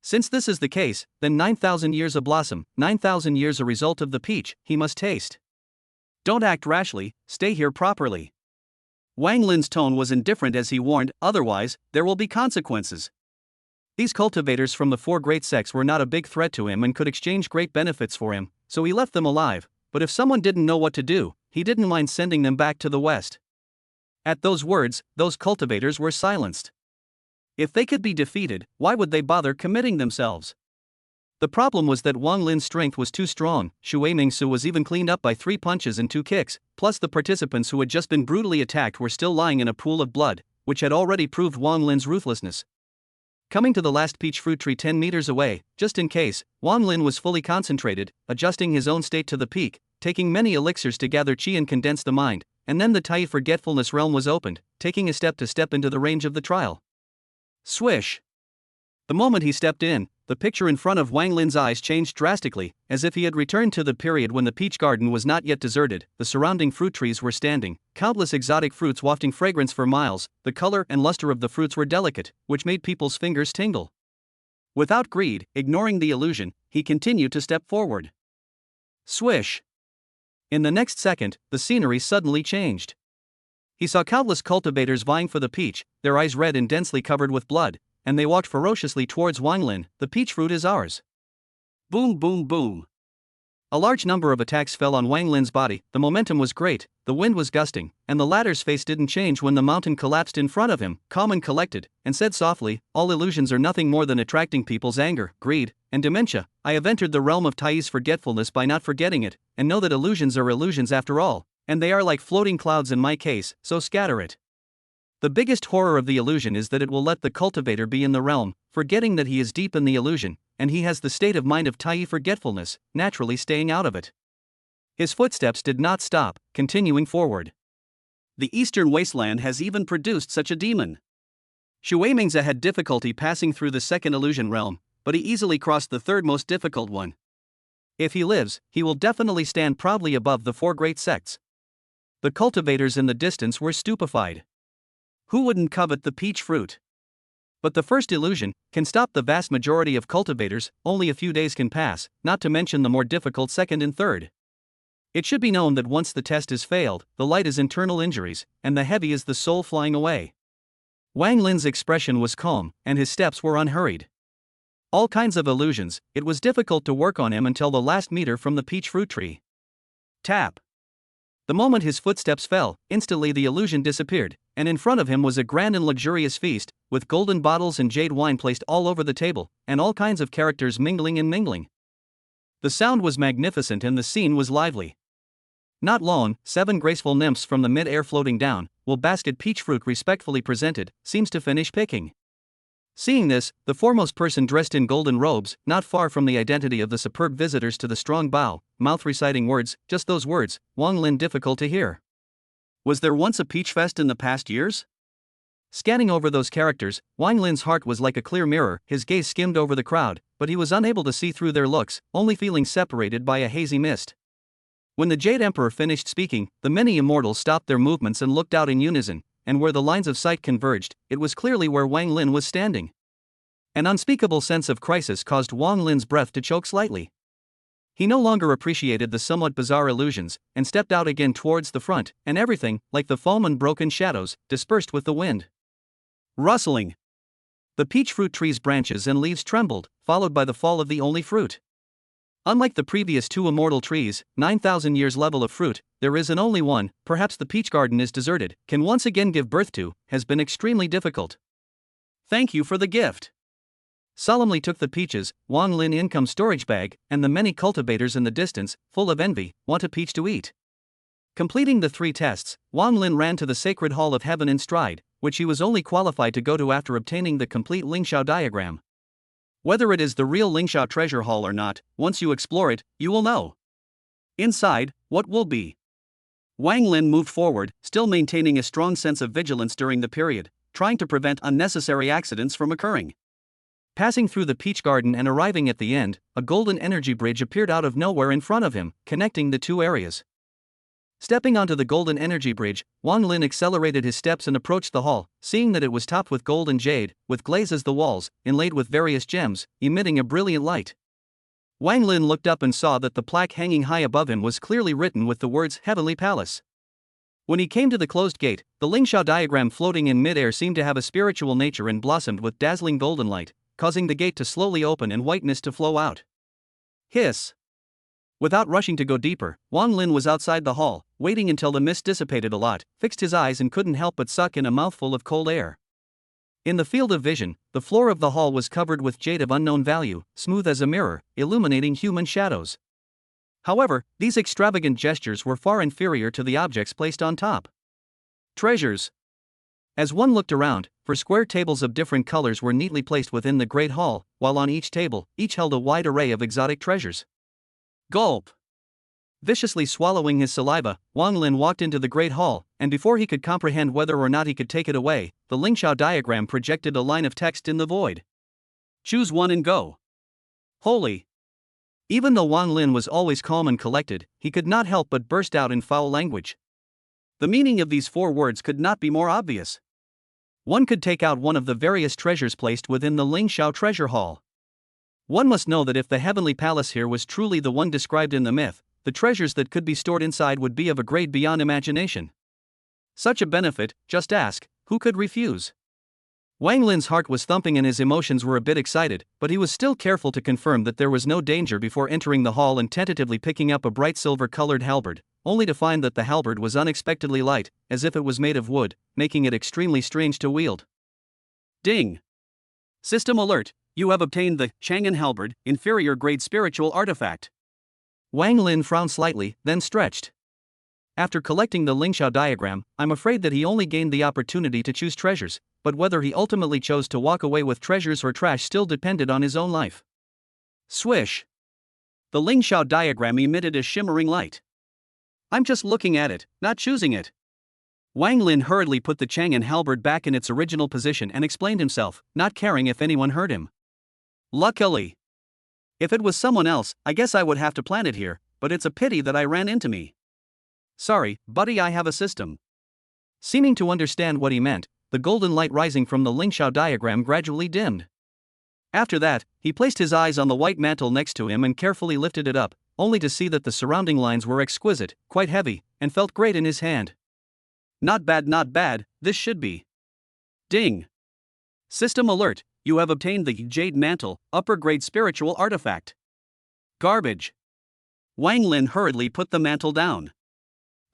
Since this is the case, then 9,000 years a blossom, 9,000 years a result of the peach, he must taste. Don't act rashly, stay here properly. Wang Lin's tone was indifferent as he warned, otherwise, there will be consequences. These cultivators from the four great sects were not a big threat to him and could exchange great benefits for him, so he left them alive, but if someone didn't know what to do, he didn't mind sending them back to the west. At those words, those cultivators were silenced. If they could be defeated, why would they bother committing themselves? The problem was that Wang Lin's strength was too strong. Xue Mingsu was even cleaned up by 3 punches and 2 kicks, plus the participants who had just been brutally attacked were still lying in a pool of blood, which had already proved Wang Lin's ruthlessness. Coming to the last peach fruit tree 10 meters away, just in case, Wang Lin was fully concentrated, adjusting his own state to the peak, taking many elixirs to gather qi and condense the mind, and then the Tai forgetfulness realm was opened, taking a step to step into the range of the trial. Swish! The moment he stepped in, the picture in front of Wang Lin's eyes changed drastically, as if he had returned to the period when the peach garden was not yet deserted. The surrounding fruit trees were standing, countless exotic fruits wafting fragrance for miles. The color and luster of the fruits were delicate, which made people's fingers tingle. Without greed, ignoring the illusion, he continued to step forward. Swish! In the next second, the scenery suddenly changed. He saw countless cultivators vying for the peach, their eyes red and densely covered with blood, and they walked ferociously towards Wang Lin. "The peach fruit is ours." Boom, boom, boom. A large number of attacks fell on Wang Lin's body. The momentum was great, the wind was gusting, and the latter's face didn't change when the mountain collapsed in front of him, calm and collected, and said softly, "All illusions are nothing more than attracting people's anger, greed, and dementia. I have entered the realm of Tai's forgetfulness by not forgetting it, and know that illusions are illusions after all, and they are like floating clouds in my case, so scatter it." The biggest horror of the illusion is that it will let the cultivator be in the realm, forgetting that he is deep in the illusion, and he has the state of mind of Tai forgetfulness, naturally staying out of it. His footsteps did not stop, continuing forward. The eastern wasteland has even produced such a demon. Xue Mingzi had difficulty passing through the second illusion realm, but he easily crossed the third most difficult one. If he lives, he will definitely stand proudly above the 4 great sects. The cultivators in the distance were stupefied. Who wouldn't covet the peach fruit? But the first illusion can stop the vast majority of cultivators. Only a few days can pass, not to mention the more difficult second and third. It should be known that once the test is failed, the light is internal injuries, and the heavy is the soul flying away. Wang Lin's expression was calm, and his steps were unhurried. All kinds of illusions, it was difficult to work on him until the last meter from the peach fruit tree. Tap! The moment his footsteps fell, instantly the illusion disappeared, and in front of him was a grand and luxurious feast, with golden bottles and jade wine placed all over the table, and all kinds of characters mingling and mingling. The sound was magnificent and the scene was lively. Not long, 7 graceful nymphs from the mid-air floating down, while basket peach fruit respectfully presented, seems to finish picking. Seeing this, the foremost person dressed in golden robes, not far from the identity of the superb visitors to the strong bow, mouth reciting words, just those words, Wang Lin difficult to hear. Was there once a peach fest in the past years? Scanning over those characters, Wang Lin's heart was like a clear mirror. His gaze skimmed over the crowd, but he was unable to see through their looks, only feeling separated by a hazy mist. When the Jade Emperor finished speaking, the many immortals stopped their movements and looked out in unison, and where the lines of sight converged, it was clearly where Wang Lin was standing. An unspeakable sense of crisis caused Wang Lin's breath to choke slightly. He no longer appreciated the somewhat bizarre illusions, and stepped out again towards the front, and everything, like the foam and broken shadows, dispersed with the wind. Rustling. The peach fruit tree's branches and leaves trembled, followed by the fall of the only fruit. Unlike the previous 2 immortal trees, 9,000 years level of fruit, there is an only one. Perhaps the peach garden is deserted, can once again give birth to, has been extremely difficult. Thank you for the gift. Solemnly took the peaches, Wang Lin income storage bag, and the many cultivators in the distance, full of envy, want a peach to eat. Completing the 3 tests, Wang Lin ran to the sacred hall of heaven in stride, which he was only qualified to go to after obtaining the complete Lingxiao diagram. Whether it is the real Lingsha treasure hall or not, once you explore it, you will know. Inside, what will be? Wang Lin moved forward, still maintaining a strong sense of vigilance during the period, trying to prevent unnecessary accidents from occurring. Passing through the peach garden and arriving at the end, a golden energy bridge appeared out of nowhere in front of him, connecting the two areas. Stepping onto the golden energy bridge, Wang Lin accelerated his steps and approached the hall, seeing that it was topped with gold and jade, with glaze as the walls, inlaid with various gems, emitting a brilliant light. Wang Lin looked up and saw that the plaque hanging high above him was clearly written with the words Heavenly Palace. When he came to the closed gate, the Lingsha diagram floating in mid-air seemed to have a spiritual nature and blossomed with dazzling golden light, causing the gate to slowly open and whiteness to flow out. Hiss! Without rushing to go deeper, Wang Lin was outside the hall, waiting until the mist dissipated a lot, fixed his eyes and couldn't help but suck in a mouthful of cold air. In the field of vision, the floor of the hall was covered with jade of unknown value, smooth as a mirror, illuminating human shadows. However, these extravagant gestures were far inferior to the objects placed on top. Treasures. As one looked around, 4 square tables of different colors were neatly placed within the great hall, while on each table, each held a wide array of exotic treasures. Gulp! Viciously swallowing his saliva, Wang Lin walked into the great hall, and before he could comprehend whether or not he could take it away, the Lingsha diagram projected a line of text in the void. Choose one and go. Holy! Even though Wang Lin was always calm and collected, he could not help but burst out in foul language. The meaning of these 4 words could not be more obvious. One could take out one of the various treasures placed within the Lingsha treasure hall. One must know that if the heavenly palace here was truly the one described in the myth, the treasures that could be stored inside would be of a grade beyond imagination. Such a benefit, just ask, who could refuse? Wang Lin's heart was thumping and his emotions were a bit excited, but he was still careful to confirm that there was no danger before entering the hall and tentatively picking up a bright silver-colored halberd, only to find that the halberd was unexpectedly light, as if it was made of wood, making it extremely strange to wield. Ding! System alert, you have obtained the Chang'an halberd, inferior grade spiritual artifact. Wang Lin frowned slightly, then stretched. After collecting the Lingsha diagram, I'm afraid that he only gained the opportunity to choose treasures, but whether he ultimately chose to walk away with treasures or trash still depended on his own life. Swish! The Lingsha diagram emitted a shimmering light. I'm just looking at it, not choosing it. Wang Lin hurriedly put the Chang'an halberd back in its original position and explained himself, not caring if anyone heard him. Luckily. If it was someone else, I guess I would have to plant it here, but it's a pity that I ran into me. Sorry, buddy, I have a system. Seeming to understand what he meant, the golden light rising from the Lingsha diagram gradually dimmed. After that, he placed his eyes on the white mantle next to him and carefully lifted it up, only to see that the surrounding lines were exquisite, quite heavy, and felt great in his hand. Not bad, this should be. Ding! System alert, you have obtained the Jade Mantle, upper grade spiritual artifact. Garbage. Wang Lin hurriedly put the mantle down.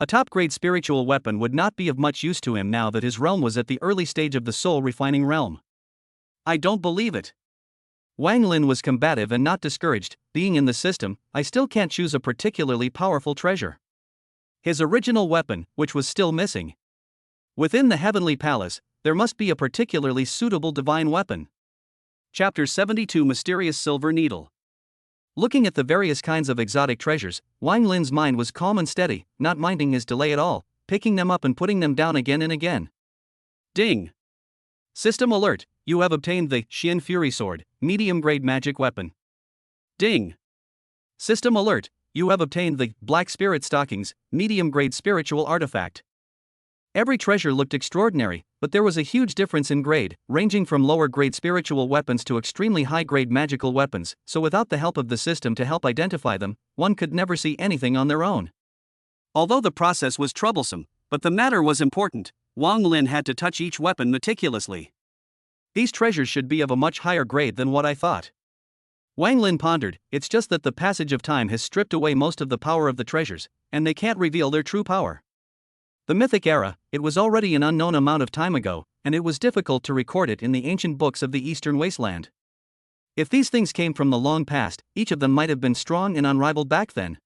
A top-grade spiritual weapon would not be of much use to him now that his realm was at the early stage of the soul-refining realm. I don't believe it. Wang Lin was combative and not discouraged. Being in the system, I still can't choose a particularly powerful treasure. His original weapon, which was still missing. Within the heavenly palace, there must be a particularly suitable divine weapon. Chapter 72 Mysterious Silver Needle. Looking at the various kinds of exotic treasures, Wang Lin's mind was calm and steady, not minding his delay at all, picking them up and putting them down again and again. Ding! System alert, you have obtained the Xian Fury Sword, medium-grade magic weapon. Ding! System alert, you have obtained the Black Spirit Stockings, medium-grade spiritual artifact. Every treasure looked extraordinary, but there was a huge difference in grade, ranging from lower-grade spiritual weapons to extremely high-grade magical weapons, so without the help of the system to help identify them, one could never see anything on their own. Although the process was troublesome, but the matter was important, Wang Lin had to touch each weapon meticulously. These treasures should be of a much higher grade than what I thought. Wang Lin pondered, it's just that the passage of time has stripped away most of the power of the treasures, and they can't reveal their true power. The mythic era, it was already an unknown amount of time ago, and it was difficult to record it in the ancient books of the Eastern Wasteland. If these things came from the long past, each of them might have been strong and unrivaled back then.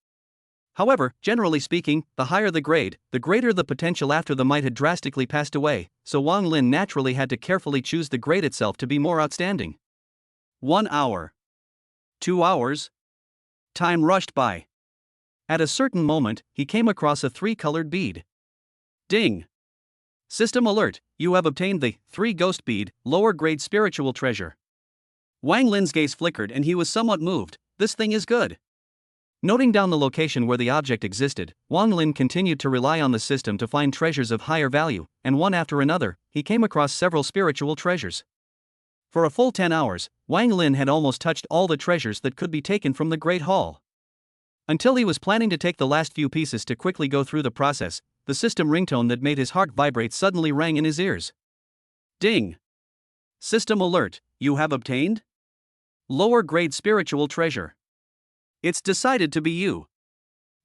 However, generally speaking, the higher the grade, the greater the potential after the might had drastically passed away, so Wang Lin naturally had to carefully choose the grade itself to be more outstanding. 1 hour. 2 hours. Time rushed by. At a certain moment, he came across a 3-colored bead. Ding! System alert, you have obtained the 3 ghost bead, lower grade spiritual treasure. Wang Lin's gaze flickered and he was somewhat moved. This thing is good. Noting down the location where the object existed, Wang Lin continued to rely on the system to find treasures of higher value, and one after another, he came across several spiritual treasures. For a full 10 hours, Wang Lin had almost touched all the treasures that could be taken from the Great Hall. Until he was planning to take the last few pieces to quickly go through the process, the system ringtone that made his heart vibrate suddenly rang in his ears. Ding! System alert, you have obtained lower grade spiritual treasure. It's decided to be you.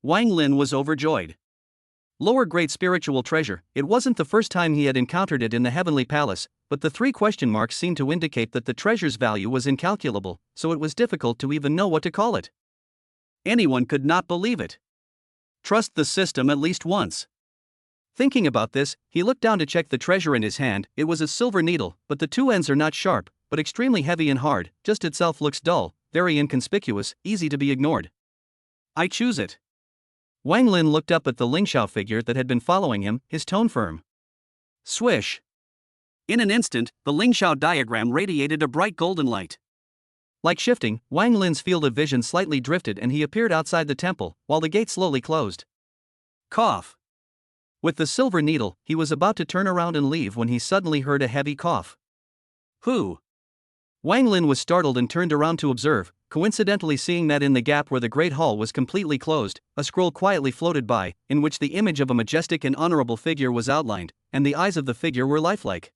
Wang Lin was overjoyed. Lower grade spiritual treasure, it wasn't the first time he had encountered it in the Heavenly Palace, but the 3 question marks seemed to indicate that the treasure's value was incalculable, so it was difficult to even know what to call it. Anyone could not believe it. Trust the system at least once. Thinking about this, he looked down to check the treasure in his hand. It was a silver needle, but the 2 ends are not sharp, but extremely heavy and hard. Just itself looks dull, very inconspicuous, easy to be ignored. I choose it. Wang Lin looked up at the Lingxiao figure that had been following him, his tone firm. Swish. In an instant, the Lingxiao diagram radiated a bright golden light. Like shifting, Wang Lin's field of vision slightly drifted and he appeared outside the temple, while the gate slowly closed. Cough. With the silver needle, he was about to turn around and leave when he suddenly heard a heavy cough. Who? Wang Lin was startled and turned around to observe, coincidentally seeing that in the gap where the Great Hall was completely closed, a scroll quietly floated by, in which the image of a majestic and honorable figure was outlined, and the eyes of the figure were lifelike.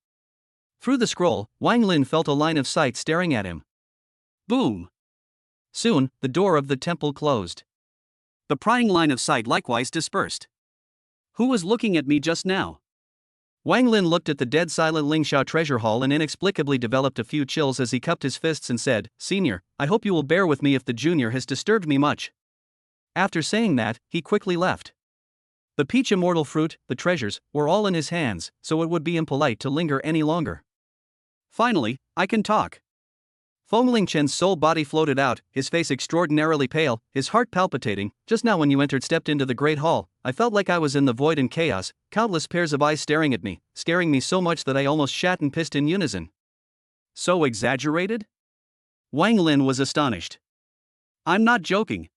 Through the scroll, Wang Lin felt a line of sight staring at him. Boom! Soon, the door of the temple closed. The prying line of sight likewise dispersed. Who was looking at me just now? Wang Lin looked at the dead silent Lingxiao treasure hall and inexplicably developed a few chills as he cupped his fists and said, Senior, I hope you will bear with me if the junior has disturbed me much. After saying that, he quickly left. The peach immortal fruit, the treasures, were all in his hands, so it would be impolite to linger any longer. Finally, I can talk. Fengling Chen's soul body floated out, his face extraordinarily pale, his heart palpitating. Just now when you stepped into the Great Hall, I felt like I was in the void and chaos, countless pairs of eyes staring at me, scaring me so much that I almost shat and pissed in unison. So exaggerated? Wang Lin was astonished. I'm not joking.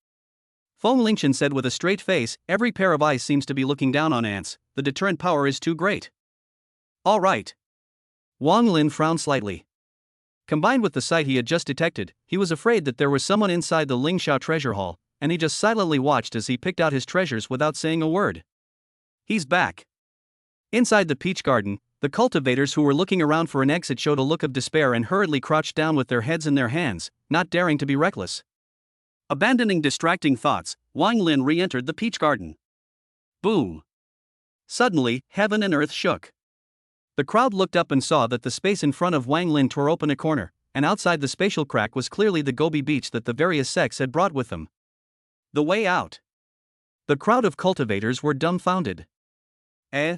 Fengling Chen said with a straight face, every pair of eyes seems to be looking down on ants, the deterrent power is too great. All right. Wang Lin frowned slightly. Combined with the sight he had just detected, he was afraid that there was someone inside the Lingxiao treasure hall, and he just silently watched as he picked out his treasures without saying a word. He's back. Inside the peach garden, the cultivators who were looking around for an exit showed a look of despair and hurriedly crouched down with their heads in their hands, not daring to be reckless. Abandoning distracting thoughts, Wang Lin re-entered the peach garden. Boom! Suddenly, heaven and earth shook. The crowd looked up and saw that the space in front of Wang Lin tore open a corner, and outside the spatial crack was clearly the Gobi beach that the various sects had brought with them. The way out. The crowd of cultivators were dumbfounded. Eh?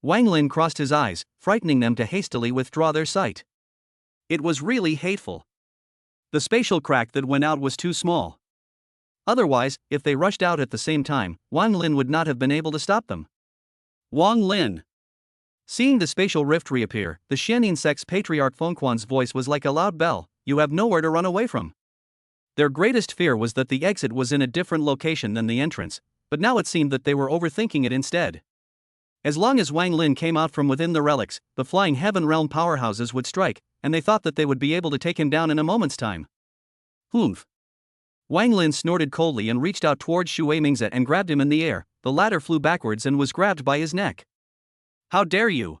Wang Lin crossed his eyes, frightening them to hastily withdraw their sight. It was really hateful. The spatial crack that went out was too small. Otherwise, if they rushed out at the same time, Wang Lin would not have been able to stop them. Wang Lin. Seeing the spatial rift reappear, the Xianyin sect's patriarch Fengquan's voice was like a loud bell, you have nowhere to run away from. Their greatest fear was that the exit was in a different location than the entrance, but now it seemed that they were overthinking it instead. As long as Wang Lin came out from within the relics, the flying heaven realm powerhouses would strike, and they thought that they would be able to take him down in a moment's time. Humph. Wang Lin snorted coldly and reached out towards Xu Mingzi and grabbed him in the air. The latter flew backwards and was grabbed by his neck. How dare you!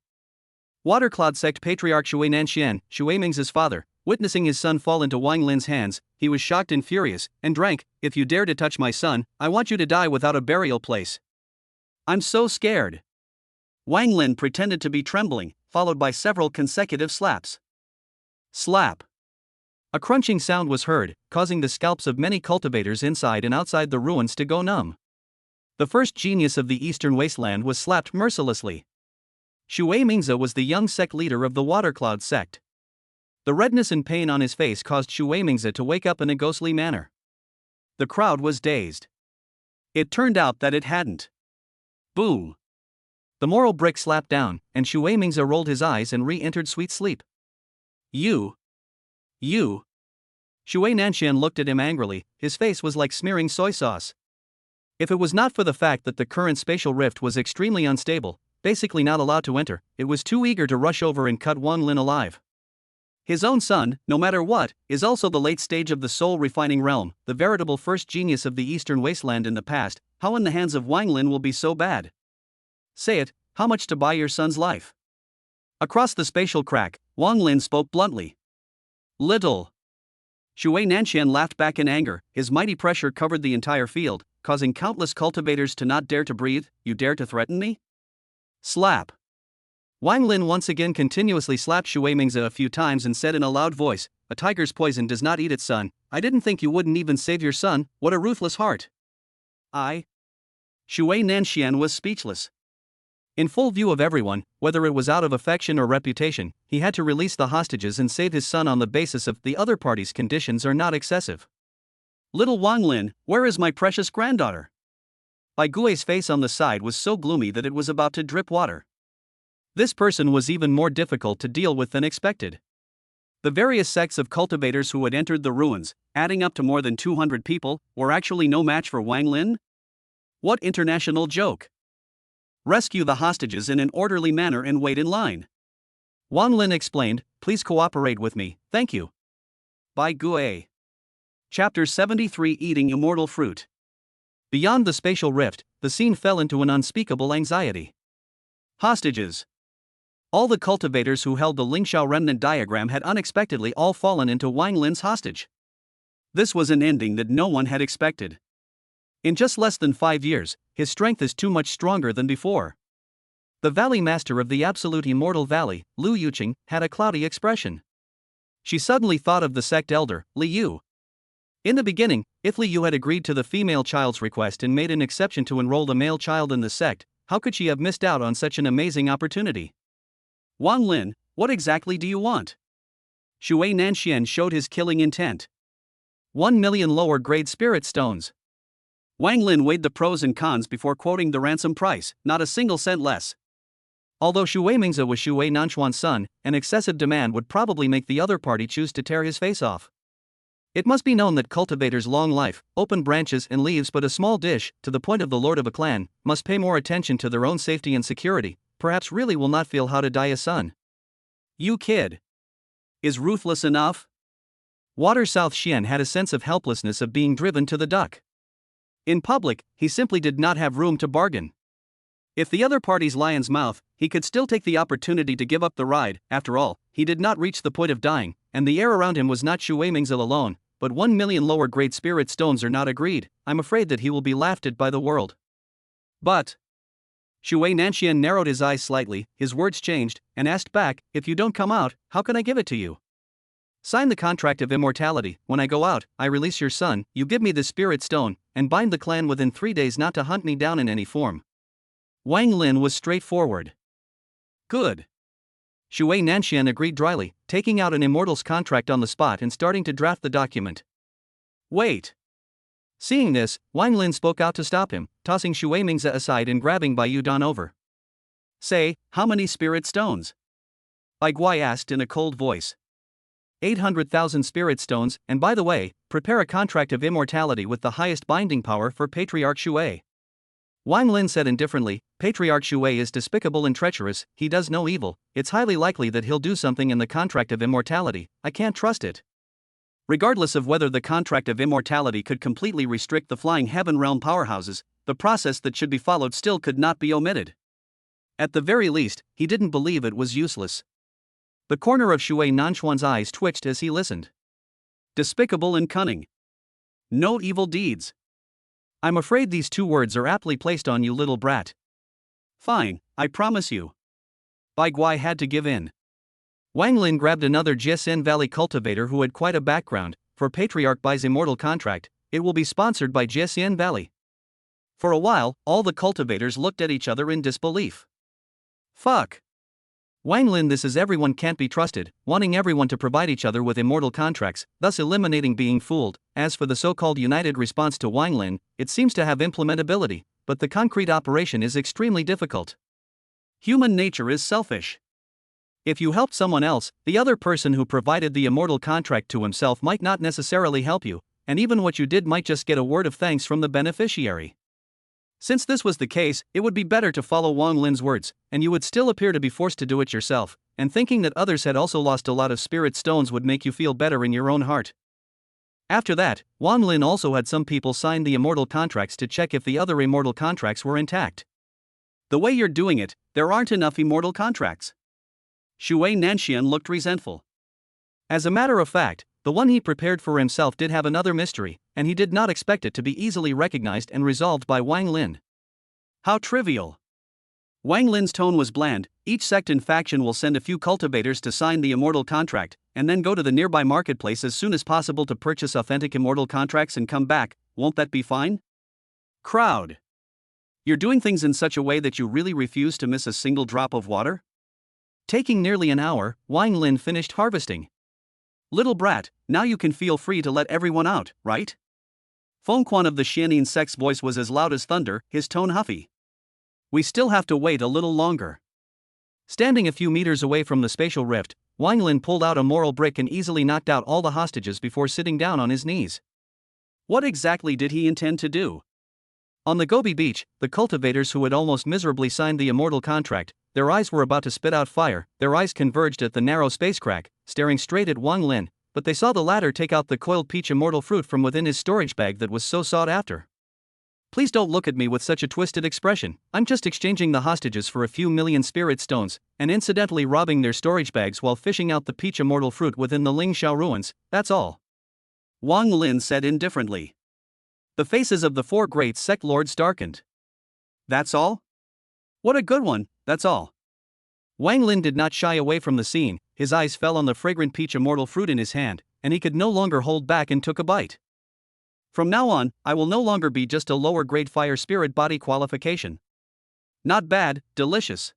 Watercloud sect patriarch Xu Nanshan, Xu Mingzi's father, witnessing his son fall into Wang Lin's hands, he was shocked and furious, and drank, if you dare to touch my son, I want you to die without a burial place. I'm so scared. Wang Lin pretended to be trembling, followed by several consecutive slaps. Slap. A crunching sound was heard, causing the scalps of many cultivators inside and outside the ruins to go numb. The first genius of the eastern wasteland was slapped mercilessly. Xu Mingzi was the young sect leader of the Watercloud sect. The redness and pain on his face caused Xu Weimingzi to wake up in a ghostly manner. The crowd was dazed. It turned out that it hadn't. Boom! The moral brick slapped down, and Xu Weimingzi rolled his eyes and re-entered sweet sleep. You. Xu Nanshan looked at him angrily, his face was like smearing soy sauce. If it was not for the fact that the current spatial rift was extremely unstable, basically not allowed to enter, it was too eager to rush over and cut Wang Lin alive. His own son, no matter what, is also the late stage of the soul-refining realm, the veritable first genius of the eastern wasteland in the past. How in the hands of Wang Lin will be so bad? Say it, how much to buy your son's life? Across the spatial crack, Wang Lin spoke bluntly. Little. Xu Nanshan laughed back in anger, his mighty pressure covered the entire field, causing countless cultivators to not dare to breathe. You dare to threaten me? Slap. Wang Lin once again continuously slapped Xu Weimingzi a few times and said in a loud voice, a tiger's poison does not eat its son. I didn't think you wouldn't even save your son, what a ruthless heart. Xu Nanshan was speechless. In full view of everyone, whether it was out of affection or reputation, he had to release the hostages and save his son on the basis of the other party's conditions are not excessive. Little Wang Lin, where is my precious granddaughter? Bai Gui's face on the side was so gloomy that it was about to drip water. This person was even more difficult to deal with than expected. The various sects of cultivators who had entered the ruins, adding up to more than 200 people, were actually no match for Wang Lin? What international joke! Rescue the hostages in an orderly manner and wait in line. Wang Lin explained, please cooperate with me, thank you. Bai Gui. Chapter 73 Eating Immortal Fruit. Beyond the spatial rift, the scene fell into an unspeakable anxiety. Hostages. All the cultivators who held the Lingxiao remnant diagram had unexpectedly all fallen into Wang Lin's hostage. This was an ending that no one had expected. In just less than 5 years, his strength is too much stronger than before. The valley master of the absolute immortal valley, Lu Yuqing, had a cloudy expression. She suddenly thought of the sect elder, Li Yu. In the beginning, if Li Yu had agreed to the female child's request and made an exception to enroll the male child in the sect, how could she have missed out on such an amazing opportunity? Wang Lin, what exactly do you want? Xu Nanshan showed his killing intent. 1 million lower grade spirit stones. Wang Lin weighed the pros and cons before quoting the ransom price, not a single cent less. Although Xu Weimingzi was Xu Nanshuan's son, an excessive demand would probably make the other party choose to tear his face off. It must be known that cultivators' long life, open branches and leaves but a small dish, to the point of the lord of a clan, must pay more attention to their own safety and security, perhaps really will not feel how to die a son. You kid. Is ruthless enough? Water South Xian had a sense of helplessness of being driven to the duck. In public, he simply did not have room to bargain. If the other party's lion's mouth, he could still take the opportunity to give up the ride. After all, he did not reach the point of dying, and the air around him was not Xu Weimingzi alone, but 1 million lower grade spirit stones are not agreed. I'm afraid that he will be laughed at by the world. But Xu Nanshan narrowed his eyes slightly, his words changed, and asked back, if you don't come out, how can I give it to you? Sign the contract of immortality. When I go out, I release your son, you give me the spirit stone, and bind the clan within 3 days not to hunt me down in any form. Wang Lin was straightforward. Good. Xu Nanshan agreed dryly, taking out an immortal's contract on the spot and starting to draft the document. Wait. Seeing this, Wang Lin spoke out to stop him, tossing Xu Weimingzi aside and grabbing Bai Yudan over. Say, how many spirit stones? Bai Gui asked in a cold voice. 800,000 spirit stones, and by the way, prepare a contract of immortality with the highest binding power for Patriarch Xue. Wang Lin said indifferently, Patriarch Xue is despicable and treacherous, he does no evil, it's highly likely that he'll do something in the contract of immortality, I can't trust it. Regardless of whether the contract of immortality could completely restrict the flying heaven realm powerhouses, the process that should be followed still could not be omitted. At the very least, he didn't believe it was useless. The corner of Xu Nanshuan's eyes twitched as he listened. Despicable and cunning. No evil deeds. I'm afraid these 2 words are aptly placed on you, little brat. Fine, I promise you. Bai Gui had to give in. Wang Lin grabbed another Jiasin Valley cultivator who had quite a background. For Patriarch Bai's immortal contract, it will be sponsored by Jiasin Valley. For a while, all the cultivators looked at each other in disbelief. Fuck. Wang Lin, this is everyone can't be trusted, wanting everyone to provide each other with immortal contracts, thus eliminating being fooled. As for the so-called united response to Wang Lin, it seems to have implementability, but the concrete operation is extremely difficult. Human nature is selfish. If you helped someone else, the other person who provided the immortal contract to himself might not necessarily help you, and even what you did might just get a word of thanks from the beneficiary. Since this was the case, it would be better to follow Wang Lin's words, and you would still appear to be forced to do it yourself, and thinking that others had also lost a lot of spirit stones would make you feel better in your own heart. After that, Wang Lin also had some people sign the immortal contracts to check if the other immortal contracts were intact. The way you're doing it, there aren't enough immortal contracts. Xuanjian looked resentful. As a matter of fact, the one he prepared for himself did have another mystery, and he did not expect it to be easily recognized and resolved by Wang Lin. How trivial. Wang Lin's tone was bland. Each sect and faction will send a few cultivators to sign the immortal contract, and then go to the nearby marketplace as soon as possible to purchase authentic immortal contracts and come back. Won't that be fine? Crowd. You're doing things in such a way that you really refuse to miss a single drop of water? Taking nearly an hour, Wang Lin finished harvesting. Little brat, now you can feel free to let everyone out, right? Feng Quan of the Xianin sect's voice was as loud as thunder, his tone huffy. We still have to wait a little longer. Standing a few meters away from the spatial rift, Wang Lin pulled out a moral brick and easily knocked out all the hostages before sitting down on his knees. What exactly did he intend to do? On the Gobi beach, the cultivators who had almost miserably signed the immortal contract, their eyes were about to spit out fire. Their eyes converged at the narrow space crack, staring straight at Wang Lin, but they saw the latter take out the coiled peach immortal fruit from within his storage bag that was so sought after. Please don't look at me with such a twisted expression. I'm just exchanging the hostages for a few million spirit stones, and incidentally robbing their storage bags while fishing out the peach immortal fruit within the Ling Xiao ruins, that's all. Wang Lin said indifferently. The faces of the four great sect lords darkened. That's all? What a good one, that's all. Wang Lin did not shy away from the scene. His eyes fell on the fragrant peach immortal fruit in his hand, and he could no longer hold back and took a bite. From now on, I will no longer be just a lower grade fire spirit body qualification. Not bad, delicious.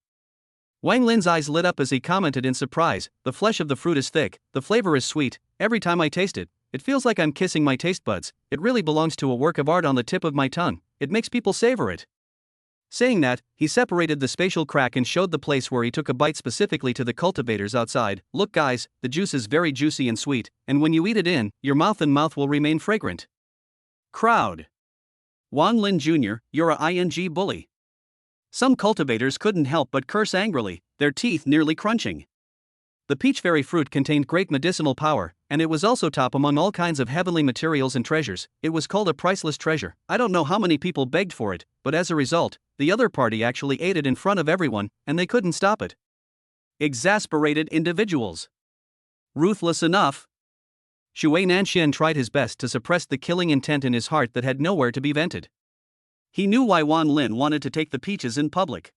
Wang Lin's eyes lit up as he commented in surprise, the flesh of the fruit is thick, the flavor is sweet, every time I taste it, it feels like I'm kissing my taste buds, it really belongs to a work of art on the tip of my tongue, it makes people savor it. Saying that, he separated the spatial crack and showed the place where he took a bite specifically to the cultivators outside. Look guys, the juice is very juicy and sweet, and when you eat it in, your mouth and mouth will remain fragrant. Crowd. Wang Lin Jr., you're a ing bully. Some cultivators couldn't help but curse angrily, their teeth nearly crunching. The peachberry fruit contained great medicinal power, and it was also top among all kinds of heavenly materials and treasures. It was called a priceless treasure. I don't know how many people begged for it, but as a result, the other party actually ate it in front of everyone, and they couldn't stop it. Exasperated individuals. Ruthless enough. Xuanjian tried his best to suppress the killing intent in his heart that had nowhere to be vented. He knew why Wang Lin wanted to take the peaches in public.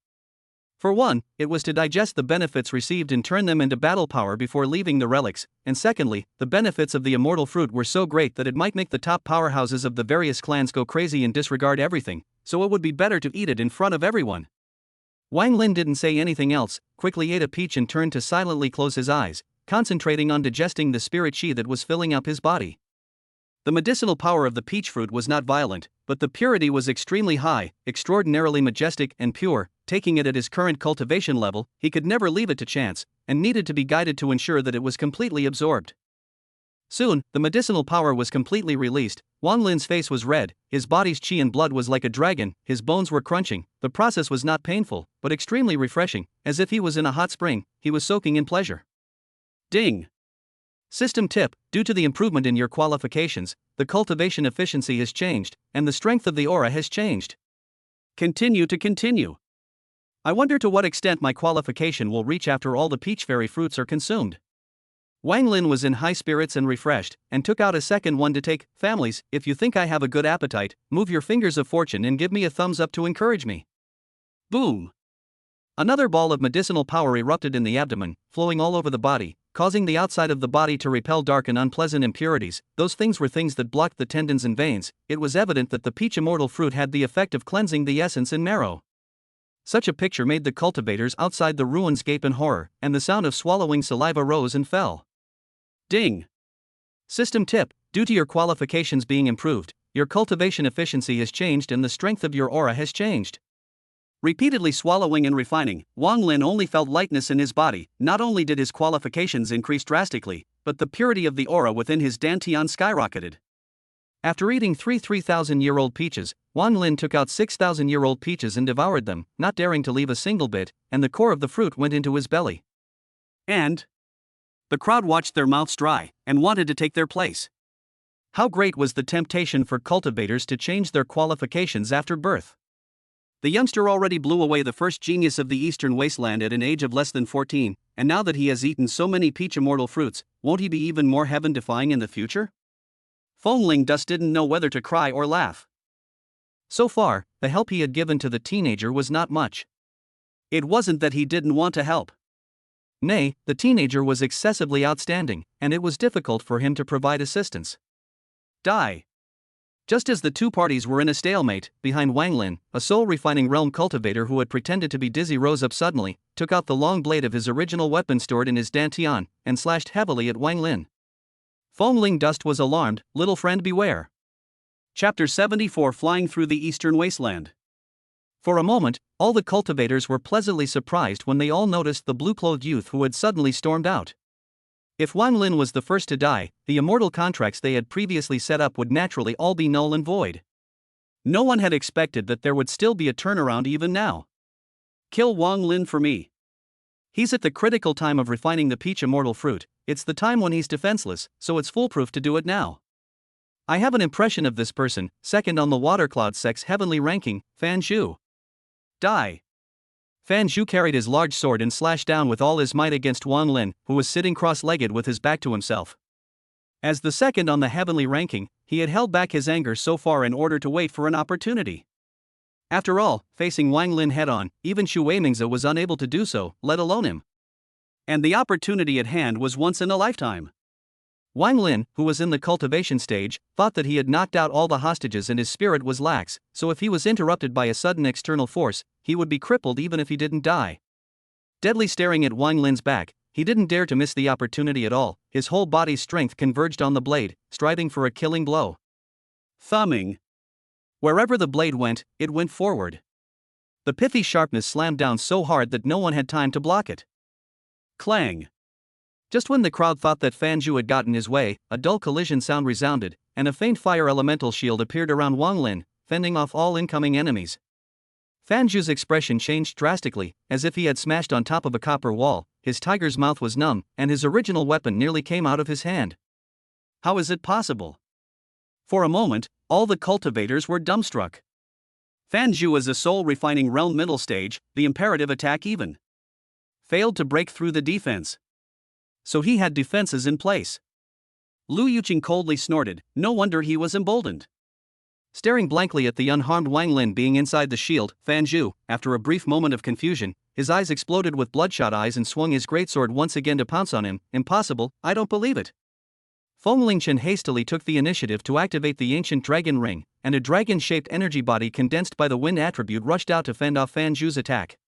For one, it was to digest the benefits received and turn them into battle power before leaving the relics, and secondly, the benefits of the immortal fruit were so great that it might make the top powerhouses of the various clans go crazy and disregard everything, so it would be better to eat it in front of everyone. Wang Lin didn't say anything else, quickly ate a peach and turned to silently close his eyes, concentrating on digesting the spirit qi that was filling up his body. The medicinal power of the peach fruit was not violent, but the purity was extremely high, extraordinarily majestic and pure. Taking it at his current cultivation level, he could never leave it to chance, and needed to be guided to ensure that it was completely absorbed. Soon, the medicinal power was completely released. Wang Lin's face was red, his body's qi and blood was like a dragon, his bones were crunching. The process was not painful, but extremely refreshing, as if he was in a hot spring, he was soaking in pleasure. Ding! System tip: due to the improvement in your qualifications, the cultivation efficiency has changed, and the strength of the aura has changed. Continue to continue. I wonder to what extent my qualification will reach after all the peachberry fruits are consumed. Wang Lin was in high spirits and refreshed, and took out a second one to take. Families, if you think I have a good appetite, move your fingers of fortune and give me a thumbs up to encourage me. Boom! Another ball of medicinal power erupted in the abdomen, flowing all over the body, causing the outside of the body to repel dark and unpleasant impurities. Those things were things that blocked the tendons and veins. It was evident that the peach immortal fruit had the effect of cleansing the essence and marrow. Such a picture made the cultivators outside the ruins gape in horror, and the sound of swallowing saliva rose and fell. Ding! System tip: due to your qualifications being improved, your cultivation efficiency has changed and the strength of your aura has changed. Repeatedly swallowing and refining, Wang Lin only felt lightness in his body. Not only did his qualifications increase drastically, but the purity of the aura within his dantian skyrocketed. After eating 3,000-year-old peaches, Wang Lin took out 6,000-year-old peaches and devoured them, not daring to leave a single bit, and the core of the fruit went into his belly. And the crowd watched their mouths dry, and wanted to take their place. How great was the temptation for cultivators to change their qualifications after birth. The youngster already blew away the first genius of the eastern wasteland at an age of less than 14, and now that he has eaten so many peach immortal fruits, won't he be even more heaven-defying in the future? Fengling Dust didn't know whether to cry or laugh. So far, the help he had given to the teenager was not much. It wasn't that he didn't want to help. Nay, the teenager was excessively outstanding, and it was difficult for him to provide assistance. Die. Just as the two parties were in a stalemate, behind Wang Lin, a soul-refining realm cultivator who had pretended to be dizzy rose up suddenly, took out the long blade of his original weapon stored in his dantian, and slashed heavily at Wang Lin. Fengling Dust was alarmed. Little friend, beware. Chapter 74: Flying Through the Eastern Wasteland. For a moment, all the cultivators were pleasantly surprised when they all noticed the blue-clothed youth who had suddenly stormed out. If Wang Lin was the first to die, the immortal contracts they had previously set up would naturally all be null and void. No one had expected that there would still be a turnaround even now. Kill Wang Lin for me. He's at the critical time of refining the peach immortal fruit. It's the time when he's defenseless, so it's foolproof to do it now. I have an impression of this person, second on the Watercloud Sect's heavenly ranking, Fan Zhu. Die. Fan Zhu carried his large sword and slashed down with all his might against Wang Lin, who was sitting cross-legged with his back to himself. As the second on the heavenly ranking, he had held back his anger so far in order to wait for an opportunity. After all, facing Wang Lin head-on, even Xu Weimingzi was unable to do so, let alone him. And the opportunity at hand was once in a lifetime. Wang Lin, who was in the cultivation stage, thought that he had knocked out all the hostages and his spirit was lax, so if he was interrupted by a sudden external force, he would be crippled even if he didn't die. Deadly staring at Wang Lin's back, he didn't dare to miss the opportunity at all. His whole body's strength converged on the blade, striving for a killing blow. Thumbing. Wherever the blade went, it went forward. The pithy sharpness slammed down so hard that no one had time to block it. Clang. Just when the crowd thought that Fan Zhu had gotten his way, a dull collision sound resounded, and a faint fire elemental shield appeared around Wang Lin, fending off all incoming enemies. Fan Zhu's expression changed drastically, as if he had smashed on top of a copper wall. His tiger's mouth was numb, and his original weapon nearly came out of his hand. How is it possible? For a moment, all the cultivators were dumbstruck. Fan Zhu is a soul-refining realm middle stage, the imperative attack even failed to break through the defense. So he had defenses in place. Lu Yuqing coldly snorted, no wonder he was emboldened. Staring blankly at the unharmed Wang Lin being inside the shield, Fan Zhu, after a brief moment of confusion, his eyes exploded with bloodshot eyes and swung his greatsword once again to pounce on him. Impossible, I don't believe it. Fengling Chen hastily took the initiative to activate the ancient dragon ring, and a dragon-shaped energy body condensed by the wind attribute rushed out to fend off Fan Zhu's attack.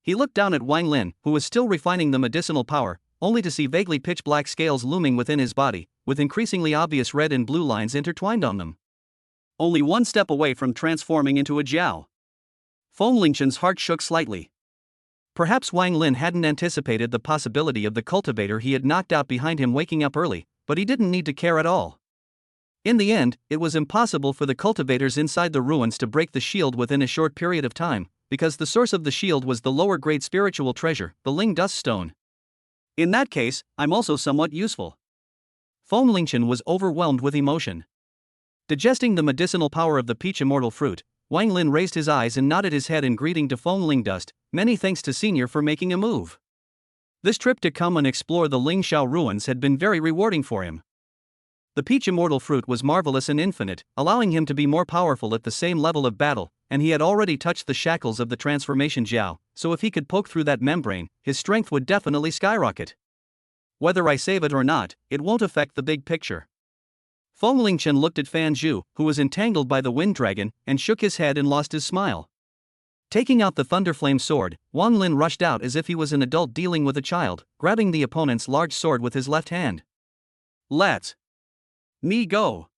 He looked down at Wang Lin, who was still refining the medicinal power, only to see vaguely pitch-black scales looming within his body, with increasingly obvious red and blue lines intertwined on them. Only one step away from transforming into a Jiao. Fengling Chen's heart shook slightly. Perhaps Wang Lin hadn't anticipated the possibility of the cultivator he had knocked out behind him waking up early, but he didn't need to care at all. In the end, it was impossible for the cultivators inside the ruins to break the shield within a short period of time, because the source of the shield was the lower-grade spiritual treasure, the Ling Dust Stone. In that case, I'm also somewhat useful. Fengling Chen was overwhelmed with emotion. Digesting the medicinal power of the peach immortal fruit, Wang Lin raised his eyes and nodded his head in greeting to Fengling Dust. Many thanks to Senior for making a move. This trip to come and explore the Ling Shao ruins had been very rewarding for him. The peach immortal fruit was marvelous and infinite, allowing him to be more powerful at the same level of battle, and he had already touched the shackles of the transformation Jiao, so if he could poke through that membrane, his strength would definitely skyrocket. Whether I save it or not, it won't affect the big picture. Fengling Chen looked at Fan Zhu, who was entangled by the wind dragon, and shook his head and lost his smile. Taking out the Thunderflame sword, Wang Lin rushed out as if he was an adult dealing with a child, grabbing the opponent's large sword with his left hand. Let me go.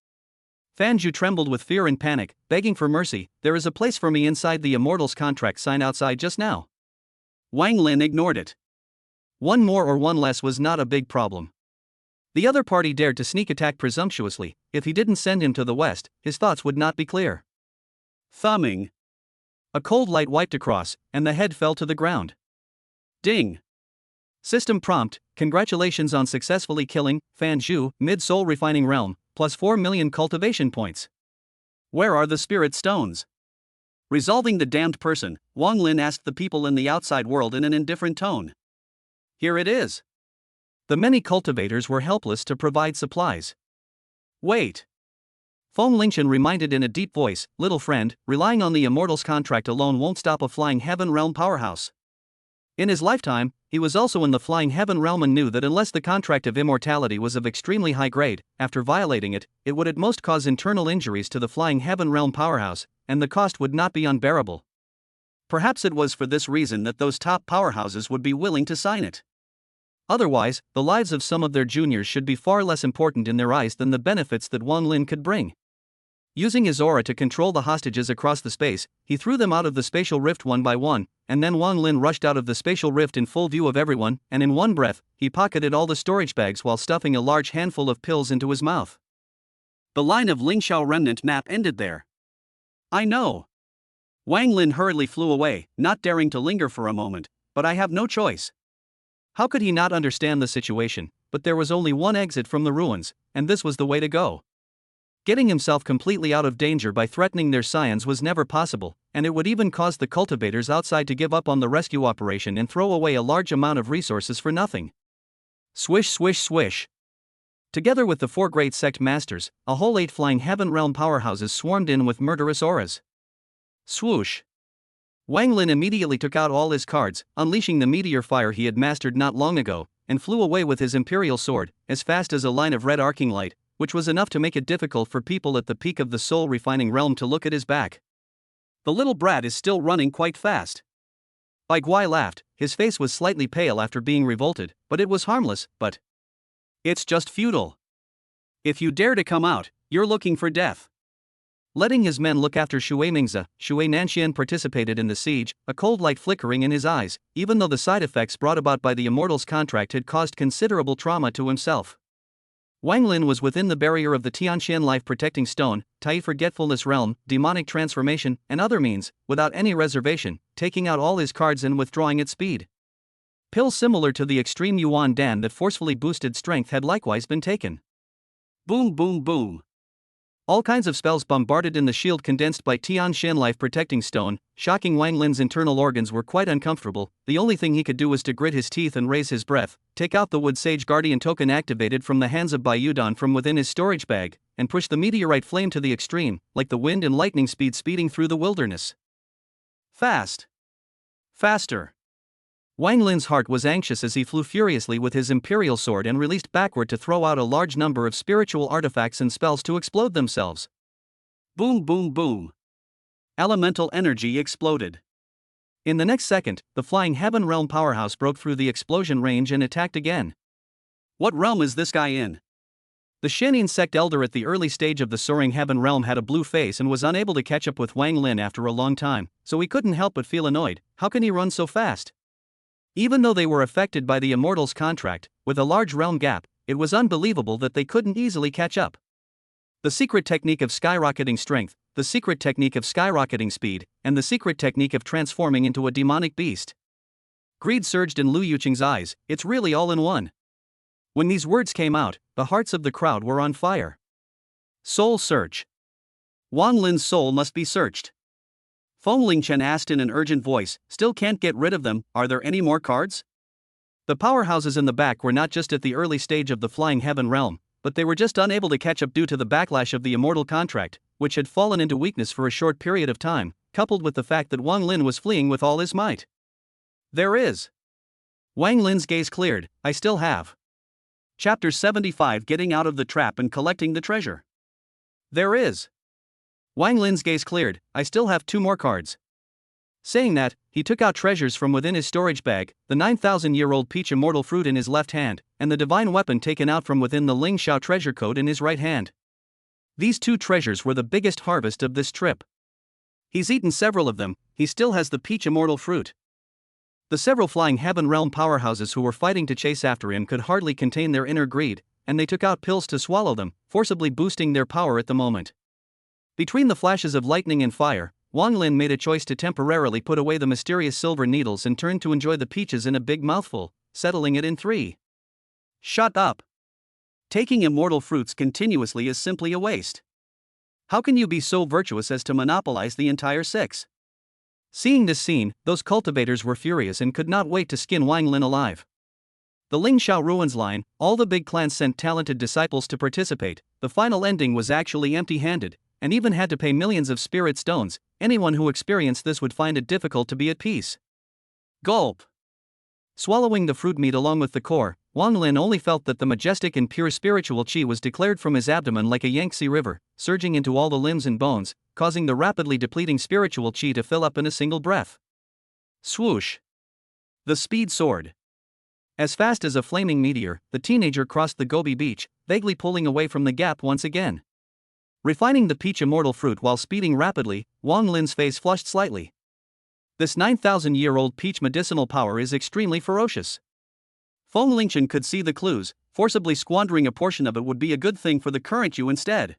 Fan Zhu trembled with fear and panic, begging for mercy. There is a place for me inside the Immortals contract signed outside just now. Wang Lin ignored it. One more or one less was not a big problem. The other party dared to sneak attack presumptuously. If he didn't send him to the west, his thoughts would not be clear. Thumbing. A cold light wiped across, and the head fell to the ground. Ding. System prompt: congratulations on successfully killing Fan Zhu, mid-soul refining realm, plus 4 million cultivation points. Where are the spirit stones? Resolving the damned person, Wang Lin asked the people in the outside world in an indifferent tone. Here it is. The many cultivators were helpless to provide supplies. Wait. Feng Lingchen reminded in a deep voice, little friend, relying on the Immortals contract alone won't stop a flying heaven realm powerhouse. In his lifetime, he was also in the flying heaven realm and knew that unless the contract of immortality was of extremely high grade, after violating it, it would at most cause internal injuries to the flying heaven realm powerhouse, and the cost would not be unbearable. Perhaps it was for this reason that those top powerhouses would be willing to sign it. Otherwise, the lives of some of their juniors should be far less important in their eyes than the benefits that Wang Lin could bring. Using his aura to control the hostages across the space, he threw them out of the spatial rift one by one, and then Wang Lin rushed out of the spatial rift in full view of everyone, and in one breath, he pocketed all the storage bags while stuffing a large handful of pills into his mouth. The line of Lingxiao remnant map ended there. I know. Wang Lin hurriedly flew away, not daring to linger for a moment, but I have no choice. How could he not understand the situation? But there was only one exit from the ruins, and this was the way to go. Getting himself completely out of danger by threatening their scions was never possible, and it would even cause the cultivators outside to give up on the rescue operation and throw away a large amount of resources for nothing. Swish, swish, swish. Together with the 4 great sect masters, a whole 8 flying heaven realm powerhouses swarmed in with murderous auras. Swoosh. Wang Lin immediately took out all his cards, unleashing the meteor fire he had mastered not long ago, and flew away with his imperial sword, as fast as a line of red arcing light, which was enough to make it difficult for people at the peak of the soul refining realm to look at his back. The little brat is still running quite fast. Bai Guai laughed. His face was slightly pale after being revolted, but it was harmless. But it's just futile. If you dare to come out, you're looking for death. Letting his men look after Xue Mingzi, Xue Nanxian participated in the siege, a cold light flickering in his eyes, even though the side effects brought about by the Immortals contract had caused considerable trauma to himself. Wang Lin was within the barrier of the Tianxian life-protecting stone, Tai forgetfulness realm, demonic transformation, and other means, without any reservation, taking out all his cards and withdrawing at speed. Pills similar to the extreme Yuan Dan that forcefully boosted strength had likewise been taken. Boom boom boom. All kinds of spells bombarded in the shield condensed by Tianxian life-protecting stone, shocking Wang Lin's internal organs were quite uncomfortable. The only thing he could do was to grit his teeth and raise his breath, take out the Wood Sage Guardian token activated from the hands of Baiyudan from within his storage bag, and push the meteorite flame to the extreme, like the wind and lightning speed speeding through the wilderness. Fast. Faster. Wang Lin's heart was anxious as he flew furiously with his imperial sword and released backward to throw out a large number of spiritual artifacts and spells to explode themselves. Boom boom boom. Elemental energy exploded. In the next second, the flying heaven realm powerhouse broke through the explosion range and attacked again. What realm is this guy in? The Xuanjian sect elder at the early stage of the soaring heaven realm had a blue face and was unable to catch up with Wang Lin after a long time, so he couldn't help but feel annoyed. How can he run so fast? Even though they were affected by the Immortals contract, with a large realm gap, it was unbelievable that they couldn't easily catch up. The secret technique of skyrocketing strength, the secret technique of skyrocketing speed, and the secret technique of transforming into a demonic beast. Greed surged in Lu Yuqing's eyes. It's really all in one. When these words came out, the hearts of the crowd were on fire. Soul search. Wang Lin's soul must be searched. Feng Lingchen asked in an urgent voice, still can't get rid of them, are there any more cards? The powerhouses in the back were not just at the early stage of the flying heaven realm, but they were just unable to catch up due to the backlash of the immortal contract, which had fallen into weakness for a short period of time, coupled with the fact that Wang Lin was fleeing with all his might. There is. Wang Lin's gaze cleared. I still have. Chapter 75, Getting Out of the Trap and Collecting the Treasure. There is. Wang Lin's gaze cleared. I still have 2 more cards. Saying that, he took out treasures from within his storage bag, the 9,000-year-old peach immortal fruit in his left hand, and the divine weapon taken out from within the Ling Shao treasure code in his right hand. These two treasures were the biggest harvest of this trip. He's eaten several of them, he still has the peach immortal fruit. The several flying heaven realm powerhouses who were fighting to chase after him could hardly contain their inner greed, and they took out pills to swallow them, forcibly boosting their power at the moment. Between the flashes of lightning and fire, Wang Lin made a choice to temporarily put away the mysterious silver needles and turned to enjoy the peaches in a big mouthful, settling it in 3. Shut up. Taking immortal fruits continuously is simply a waste. How can you be so virtuous as to monopolize the entire 6? Seeing this scene, those cultivators were furious and could not wait to skin Wang Lin alive. The Ling Shao Ruins line, all the big clans sent talented disciples to participate. The final ending was actually empty-handed, and even had to pay millions of spirit stones. Anyone who experienced this would find it difficult to be at peace. Gulp. Swallowing the fruit meat along with the core, Wang Lin only felt that the majestic and pure spiritual qi was declared from his abdomen like a Yangtze river, surging into all the limbs and bones, causing the rapidly depleting spiritual qi to fill up in a single breath. Swoosh. The speed soared. As fast as a flaming meteor, the teenager crossed the Gobi beach, vaguely pulling away from the gap once again. Refining the peach immortal fruit while speeding rapidly, Wang Lin's face flushed slightly. This 9,000-year-old peach medicinal power is extremely ferocious. Feng Lingchen could see the clues. Forcibly squandering a portion of it would be a good thing for the current you instead.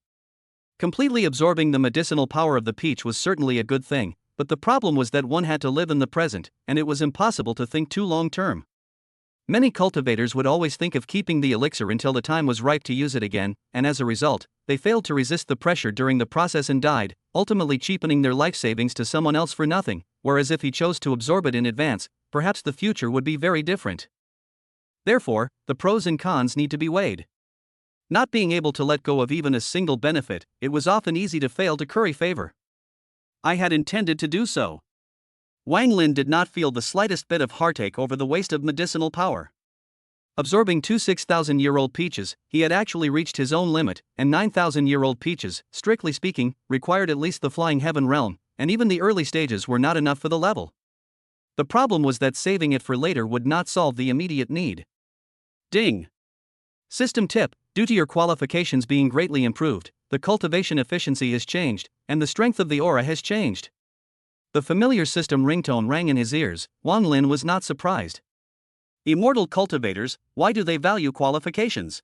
Completely absorbing the medicinal power of the peach was certainly a good thing, but the problem was that one had to live in the present, and it was impossible to think too long-term. Many cultivators would always think of keeping the elixir until the time was ripe to use it again, and as a result, they failed to resist the pressure during the process and died, ultimately cheapening their life savings to someone else for nothing, whereas if he chose to absorb it in advance, perhaps the future would be very different. Therefore, the pros and cons need to be weighed. Not being able to let go of even a single benefit, it was often easy to fail to curry favor. I had intended to do so. Wang Lin did not feel the slightest bit of heartache over the waste of medicinal power. Absorbing two 6,000-year-old peaches, he had actually reached his own limit, and 9,000-year-old peaches, strictly speaking, required at least the flying heaven realm, and even the early stages were not enough for the level. The problem was that saving it for later would not solve the immediate need. Ding. System tip: due to your qualifications being greatly improved, the cultivation efficiency has changed, and the strength of the aura has changed. The familiar system ringtone rang in his ears. Wang Lin was not surprised. Immortal cultivators, why do they value qualifications?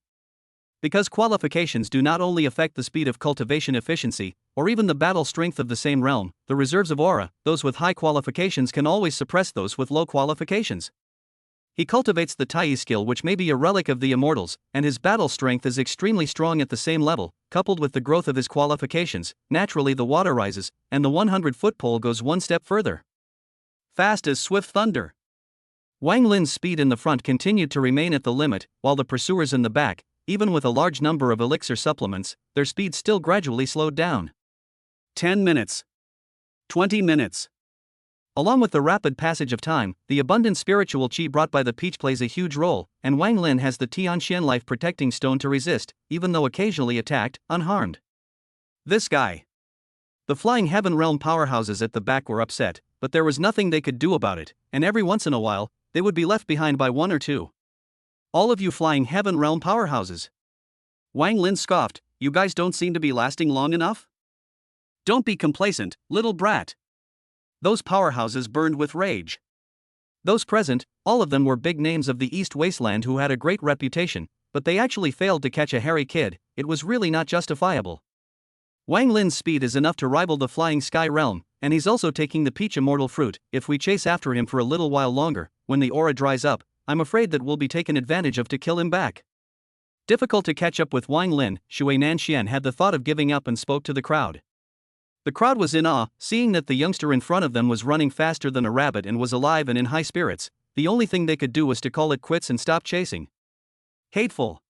Because qualifications do not only affect the speed of cultivation efficiency, or even the battle strength of the same realm, the reserves of aura. Those with high qualifications can always suppress those with low qualifications. He cultivates the Tai skill, which may be a relic of the immortals, and his battle strength is extremely strong at the same level. Coupled with the growth of his qualifications, naturally the water rises, and the 100-foot pole goes one step further. Fast as swift thunder. Wang Lin's speed in the front continued to remain at the limit, while the pursuers in the back, even with a large number of elixir supplements, their speed still gradually slowed down. 10 minutes. 20 minutes. Along with the rapid passage of time, the abundant spiritual qi brought by the peach plays a huge role, and Wang Lin has the Tianxian life protecting stone to resist, even though occasionally attacked, unharmed. This guy. The flying heaven realm powerhouses at the back were upset, but there was nothing they could do about it, and every once in a while, they would be left behind by one or two. All of you flying heaven realm powerhouses. Wang Lin scoffed, you guys don't seem to be lasting long enough? Don't be complacent, little brat. Those powerhouses burned with rage. Those present, all of them were big names of the East Wasteland who had a great reputation, but they actually failed to catch a hairy kid. It was really not justifiable. Wang Lin's speed is enough to rival the flying sky realm, and he's also taking the peach immortal fruit. If we chase after him for a little while longer, when the aura dries up, I'm afraid that we'll be taken advantage of to kill him back. Difficult to catch up with Wang Lin, Xiyue Nanxian had the thought of giving up and spoke to the crowd. The crowd was in awe, seeing that the youngster in front of them was running faster than a rabbit and was alive and in high spirits. The only thing they could do was to call it quits and stop chasing. Hateful.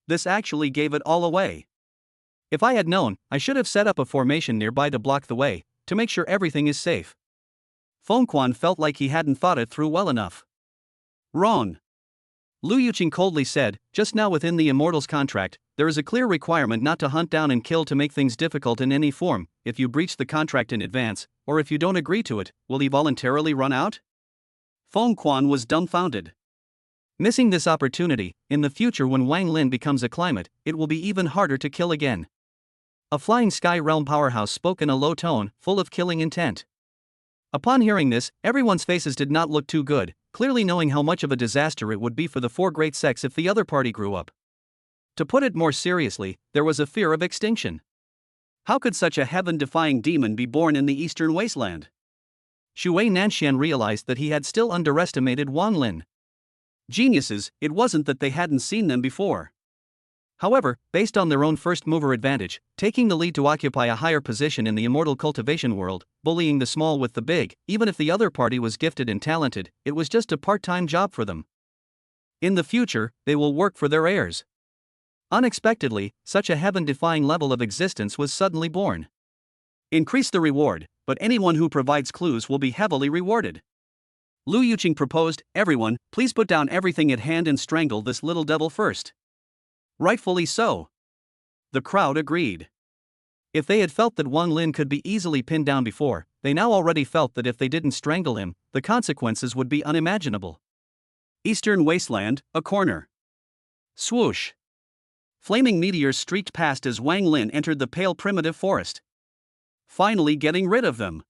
This actually gave it all away. If I had known, I should have set up a formation nearby to block the way, to make sure everything is safe. Feng Quan felt like he hadn't thought it through well enough. Wrong. Lu Yuqing coldly said, just now within the Immortals contract, there is a clear requirement not to hunt down and kill to make things difficult in any form. If you breach the contract in advance, or if you don't agree to it, will he voluntarily run out? Feng Quan was dumbfounded. Missing this opportunity, in the future when Wang Lin becomes a climate, it will be even harder to kill again. A flying sky realm powerhouse spoke in a low tone, full of killing intent. Upon hearing this, everyone's faces did not look too good, clearly knowing how much of a disaster it would be for the four great sects if the other party grew up. To put it more seriously, there was a fear of extinction. How could such a heaven-defying demon be born in the eastern wasteland? Xiyue Nanshan realized that he had still underestimated Wang Lin. Geniuses, it wasn't that they hadn't seen them before. However, based on their own first-mover advantage, taking the lead to occupy a higher position in the immortal cultivation world, bullying the small with the big, even if the other party was gifted and talented, it was just a part-time job for them. In the future, they will work for their heirs. Unexpectedly, such a heaven-defying level of existence was suddenly born. Increase the reward, but anyone who provides clues will be heavily rewarded. Lu Yuqing proposed, everyone, please put down everything at hand and strangle this little devil first. Rightfully so. The crowd agreed. If they had felt that Wang Lin could be easily pinned down before, they now already felt that if they didn't strangle him, the consequences would be unimaginable. Eastern Wasteland, a corner. Swoosh. Flaming meteors streaked past as Wang Lin entered the pale primitive forest. Finally getting rid of them.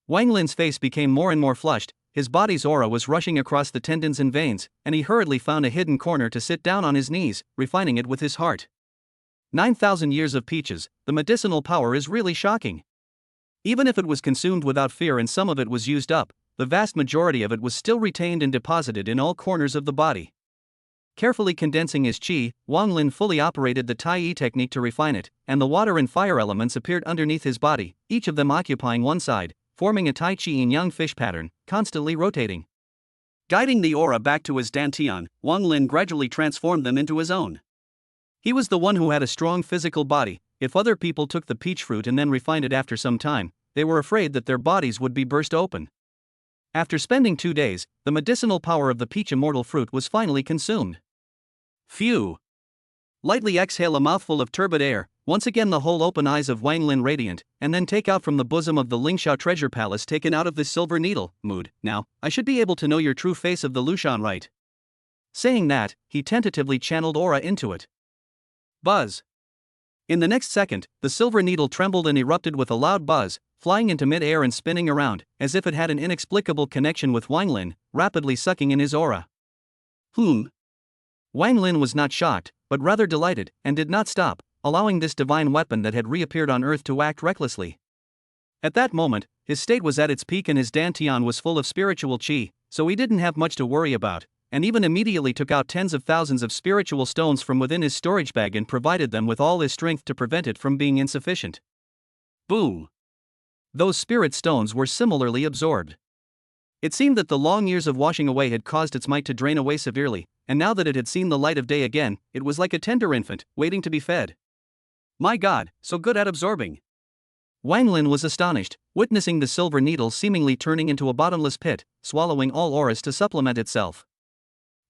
Wang Lin's face became more and more flushed, his body's aura was rushing across the tendons and veins, and he hurriedly found a hidden corner to sit down on his knees, refining it with his heart. 9,000 years of peaches, the medicinal power is really shocking. Even if it was consumed without fear and some of it was used up, the vast majority of it was still retained and deposited in all corners of the body. Carefully condensing his qi, Wang Lin fully operated the Tai Yi technique to refine it, and the water and fire elements appeared underneath his body, each of them occupying one side, forming a Tai Chi yin-yang fish pattern, constantly rotating. Guiding the aura back to his dantian, Wang Lin gradually transformed them into his own. He was the one who had a strong physical body. If other people took the peach fruit and then refined it after some time, they were afraid that their bodies would be burst open. After spending 2 days, the medicinal power of the peach immortal fruit was finally consumed. Phew! Lightly exhale a mouthful of turbid air, once again the whole open eyes of Wang Lin radiant, and then take out from the bosom of the Lingxiao treasure palace taken out of this silver needle, mood. Now, I should be able to know your true face of the Lushan, right? Saying that, he tentatively channeled aura into it. Buzz. In the next second, the silver needle trembled and erupted with a loud buzz, flying into mid-air and spinning around, as if it had an inexplicable connection with Wang Lin, rapidly sucking in his aura. Wang Lin was not shocked, but rather delighted, and did not stop, allowing this divine weapon that had reappeared on Earth to act recklessly. At that moment, his state was at its peak and his dantian was full of spiritual qi, so he didn't have much to worry about, and even immediately took out tens of thousands of spiritual stones from within his storage bag and provided them with all his strength to prevent it from being insufficient. Boom! Those spirit stones were similarly absorbed. It seemed that the long years of washing away had caused its might to drain away severely, and now that it had seen the light of day again, it was like a tender infant, waiting to be fed. My God, so good at absorbing. Wang Lin was astonished, witnessing the silver needle seemingly turning into a bottomless pit, swallowing all auras to supplement itself.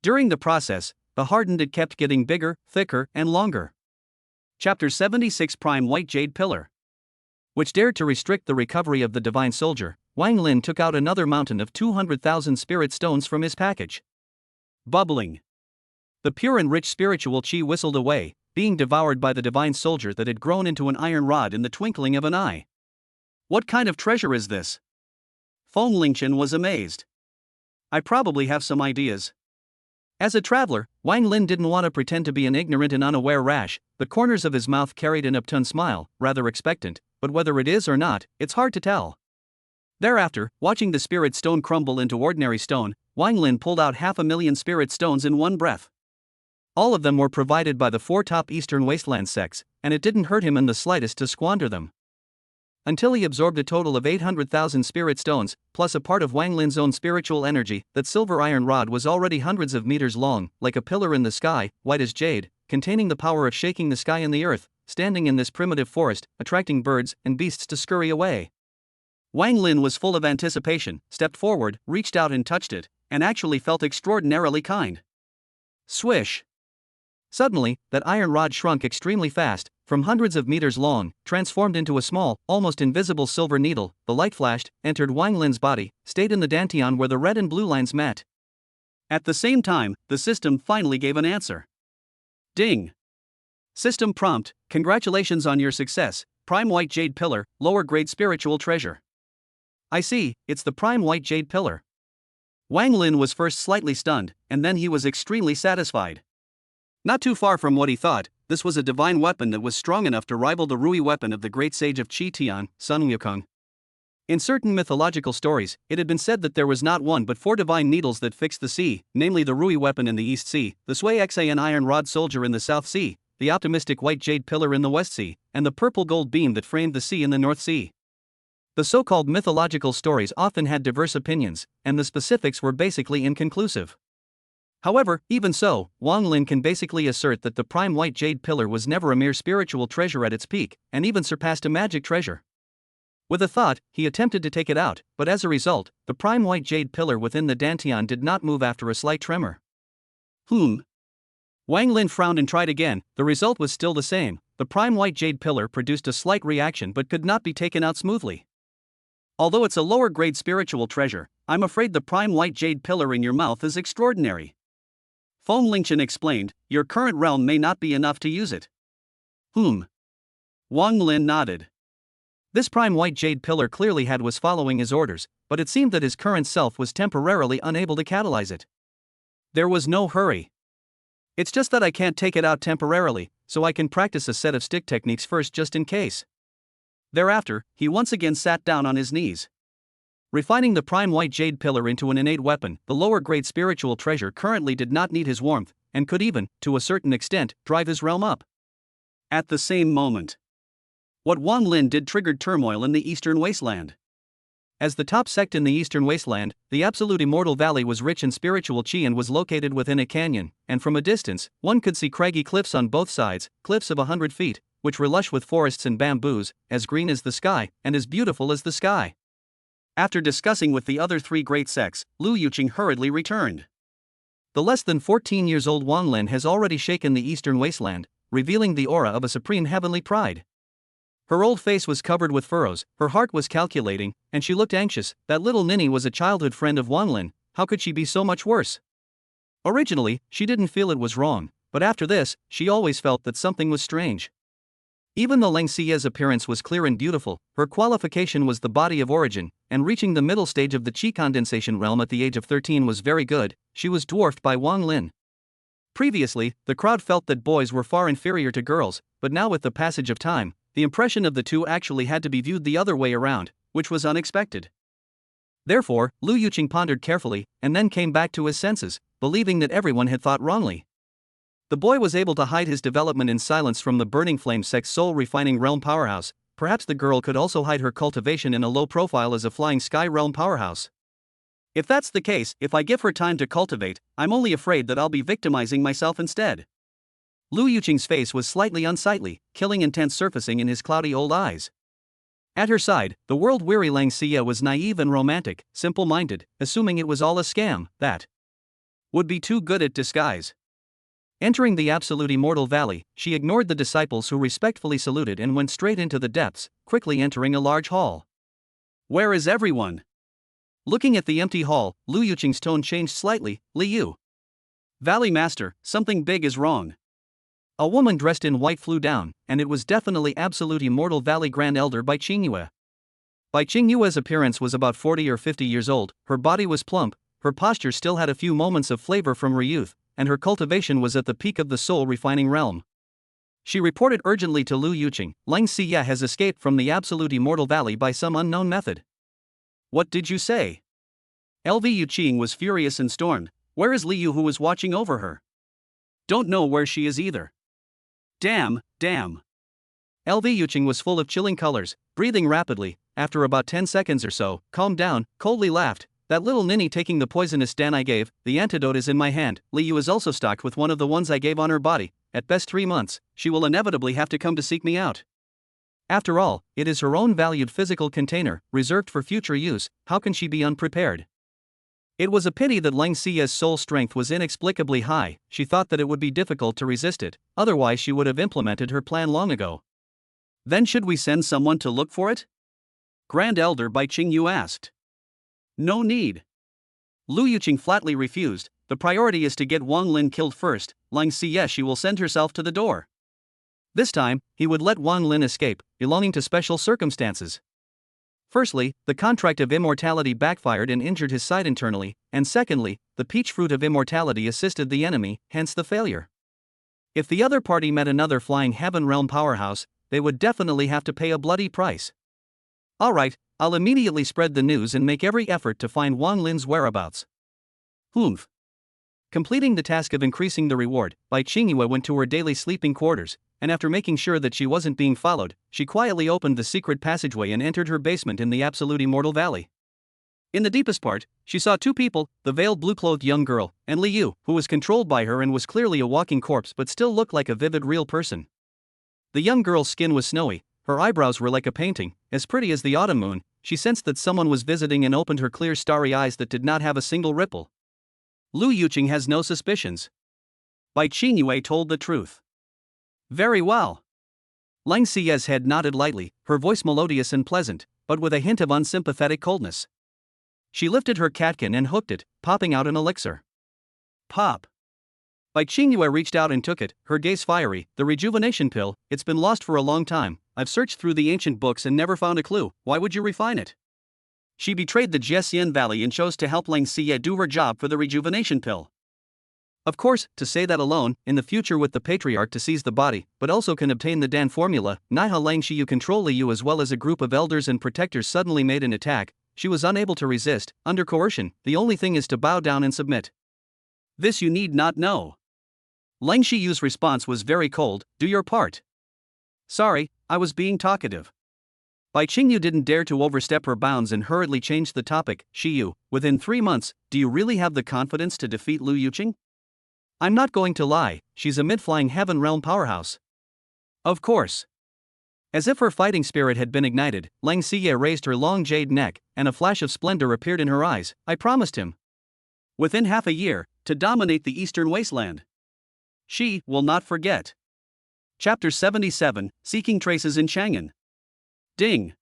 During the process, the hardened it kept getting bigger, thicker, and longer. Chapter 76 Prime White Jade Pillar. Which dared to restrict the recovery of the divine soldier, Wang Lin took out another mountain of 200,000 spirit stones from his package. Bubbling. The pure and rich spiritual qi whistled away, being devoured by the divine soldier that had grown into an iron rod in the twinkling of an eye. What kind of treasure is this? Feng Lingchen was amazed. I probably have some ideas. As a traveler, Wang Lin didn't want to pretend to be an ignorant and unaware rash. The corners of his mouth carried an upturned smile, rather expectant, but whether it is or not, it's hard to tell. Thereafter, watching the spirit stone crumble into ordinary stone, Wang Lin pulled out 500,000 spirit stones in one breath. All of them were provided by the 4 top Eastern Wasteland sects, and it didn't hurt him in the slightest to squander them. Until he absorbed a total of 800,000 spirit stones, plus a part of Wang Lin's own spiritual energy. That silver iron rod was already hundreds of meters long, like a pillar in the sky, white as jade, containing the power of shaking the sky and the earth, standing in this primitive forest, attracting birds and beasts to scurry away. Wang Lin was full of anticipation, stepped forward, reached out and touched it, and actually felt extraordinarily kind. Swish! Suddenly, that iron rod shrunk extremely fast, from hundreds of meters long, transformed into a small, almost invisible silver needle. The light flashed, entered Wang Lin's body, stayed in the dantian where the red and blue lines met. At the same time, the system finally gave an answer. Ding! System prompt: congratulations on your success, Prime White Jade Pillar, lower grade spiritual treasure. I see, it's the Prime White Jade Pillar. Wang Lin was first slightly stunned, and then he was extremely satisfied. Not too far from what he thought, this was a divine weapon that was strong enough to rival the Rui weapon of the great sage of Qi Tian, Sun Wukong. In certain mythological stories, it had been said that there was not one but 4 divine needles that fixed the sea, namely the Rui weapon in the East Sea, the Sui Xan iron rod soldier in the South Sea, the optimistic white jade pillar in the West Sea, and the purple gold beam that framed the sea in the North Sea. The so-called mythological stories often had diverse opinions, and the specifics were basically inconclusive. However, even so, Wang Lin can basically assert that the Prime White Jade Pillar was never a mere spiritual treasure at its peak, and even surpassed a magic treasure. With a thought, he attempted to take it out, but as a result, the Prime White Jade Pillar within the dantian did not move after a slight tremor. Wang Lin frowned and tried again. The result was still the same. The Prime White Jade Pillar produced a slight reaction but could not be taken out smoothly. Although it's a lower grade spiritual treasure, I'm afraid the Prime White Jade Pillar in your mouth is extraordinary. Feng Lingchen explained, your current realm may not be enough to use it. Wang Lin nodded. This Prime White Jade Pillar clearly was following his orders, but it seemed that his current self was temporarily unable to catalyze it. There was no hurry. It's just that I can't take it out temporarily, so I can practice a set of stick techniques first just in case. Thereafter, he once again sat down on his knees. Refining the Prime White Jade Pillar into an innate weapon, the lower grade spiritual treasure currently did not need his warmth, and could even, to a certain extent, drive his realm up. At the same moment, what Wang Lin did triggered turmoil in the Eastern Wasteland. As the top sect in the Eastern Wasteland, the absolute immortal valley was rich in spiritual qi and was located within a canyon, and from a distance, one could see craggy cliffs on both sides, cliffs of 100 feet, which were lush with forests and bamboos, as green as the sky, and as beautiful as the sky. After discussing with the other 3 great sects, Lu Yuqing hurriedly returned. The less than 14 years old Wang Lin has already shaken the Eastern Wasteland, revealing the aura of a supreme heavenly pride. Her old face was covered with furrows, her heart was calculating, and she looked anxious. That little ninny was a childhood friend of Wang Lin, how could she be so much worse? Originally, she didn't feel it was wrong, but after this, she always felt that something was strange. Even though Lang Xie's appearance was clear and beautiful, her qualification was the body of origin, and reaching the middle stage of the Qi Condensation realm at the age of 13 was very good. She was dwarfed by Wang Lin. Previously, the crowd felt that boys were far inferior to girls, but now with the passage of time, the impression of the two actually had to be viewed the other way around, which was unexpected. Therefore, Lu Yuqing pondered carefully, and then came back to his senses, believing that everyone had thought wrongly. The boy was able to hide his development in silence from the Burning Flame Sect's soul-refining realm powerhouse. Perhaps the girl could also hide her cultivation in a low profile as a flying sky realm powerhouse. If that's the case, if I give her time to cultivate, I'm only afraid that I'll be victimizing myself instead. Lu Yuqing's face was slightly unsightly, killing intent surfacing in his cloudy old eyes. At her side, the world-weary Lang Xie was naive and romantic, simple-minded, assuming it was all a scam, that would be too good at disguise. Entering the absolute immortal valley, she ignored the disciples who respectfully saluted and went straight into the depths, quickly entering a large hall. Where is everyone? Looking at the empty hall, Lu Yuqing's tone changed slightly. Li Yu. Valley Master, something big is wrong. A woman dressed in white flew down, and it was definitely absolute immortal valley Grand Elder Bai Qingyue. Bai Qingyue's appearance was about 40 or 50 years old, her body was plump, her posture still had a few moments of flavor from her youth, and her cultivation was at the peak of the soul-refining realm. She reported urgently to Lu Yuqing, Lang Xie has escaped from the absolute immortal valley by some unknown method. What did you say? LV Yuqing was furious and stormed, where is Li Yu who was watching over her? Don't know where she is either. Damn. LV Yuqing was full of chilling colors, breathing rapidly. After about 10 seconds or so, calmed down, coldly laughed. That little ninny taking the poisonous dan I gave, the antidote is in my hand. Li Yu is also stocked with one of the ones I gave on her body. At best 3 months, she will inevitably have to come to seek me out. After all, it is her own valued physical container, reserved for future use. How can she be unprepared? It was a pity that Lang Xie's soul strength was inexplicably high. She thought that it would be difficult to resist it, otherwise she would have implemented her plan long ago. Then should we send someone to look for it? Grand Elder Bai Qingyu asked. No need. Lu Yuqing flatly refused. The priority is to get Wang Lin killed first. Lang Xie she will send herself to the door. This time, he would let Wang Lin escape, belonging to special circumstances. Firstly, the contract of immortality backfired and injured his sight internally, and secondly, the peach fruit of immortality assisted the enemy, hence the failure. If the other party met another flying heaven realm powerhouse, they would definitely have to pay a bloody price. Alright, I'll immediately spread the news and make every effort to find Wang Lin's whereabouts. Humph. Completing the task of increasing the reward, Bai Qingyu went to her daily sleeping quarters, and after making sure that she wasn't being followed, she quietly opened the secret passageway and entered her basement in the absolute immortal valley. In the deepest part, she saw two people, the veiled blue-clothed young girl, and Li Yu, who was controlled by her and was clearly a walking corpse but still looked like a vivid real person. The young girl's skin was snowy, her eyebrows were like a painting, as pretty as the autumn moon. She sensed that someone was visiting and opened her clear starry eyes that did not have a single ripple. Lu Yuqing has no suspicions. Bai Qingyu told the truth. Very well. Lang Xie's head nodded lightly, her voice melodious and pleasant, but with a hint of unsympathetic coldness. She lifted her catkin and hooked it, popping out an elixir. Pop. Bai Qingyu reached out and took it, her gaze fiery. The rejuvenation pill, it's been lost for a long time. I've searched through the ancient books and never found a clue. Why would you refine it? She betrayed the Jixian Valley and chose to help Lang Xie do her job for the rejuvenation pill. Of course, to say that alone, in the future with the patriarch to seize the body, but also can obtain the Dan formula, Naiha Lang Xiyu control Liu as well as a group of elders and protectors suddenly made an attack. She was unable to resist. Under coercion, the only thing is to bow down and submit. This you need not know. Lang Xiyu's response was very cold. Do your part. Sorry, I was being talkative. Bai Qingyu didn't dare to overstep her bounds and hurriedly changed the topic. Xiyue, within 3 months, do you really have the confidence to defeat Lu Yuqing? I'm not going to lie, she's a mid-flying heaven realm powerhouse. Of course. As if her fighting spirit had been ignited, Lang Xie raised her long jade neck, and a flash of splendor appeared in her eyes. I promised him. Within half a year, to dominate the eastern wasteland. She will not forget. Chapter 77, Seeking Traces in Chang'an. Ding.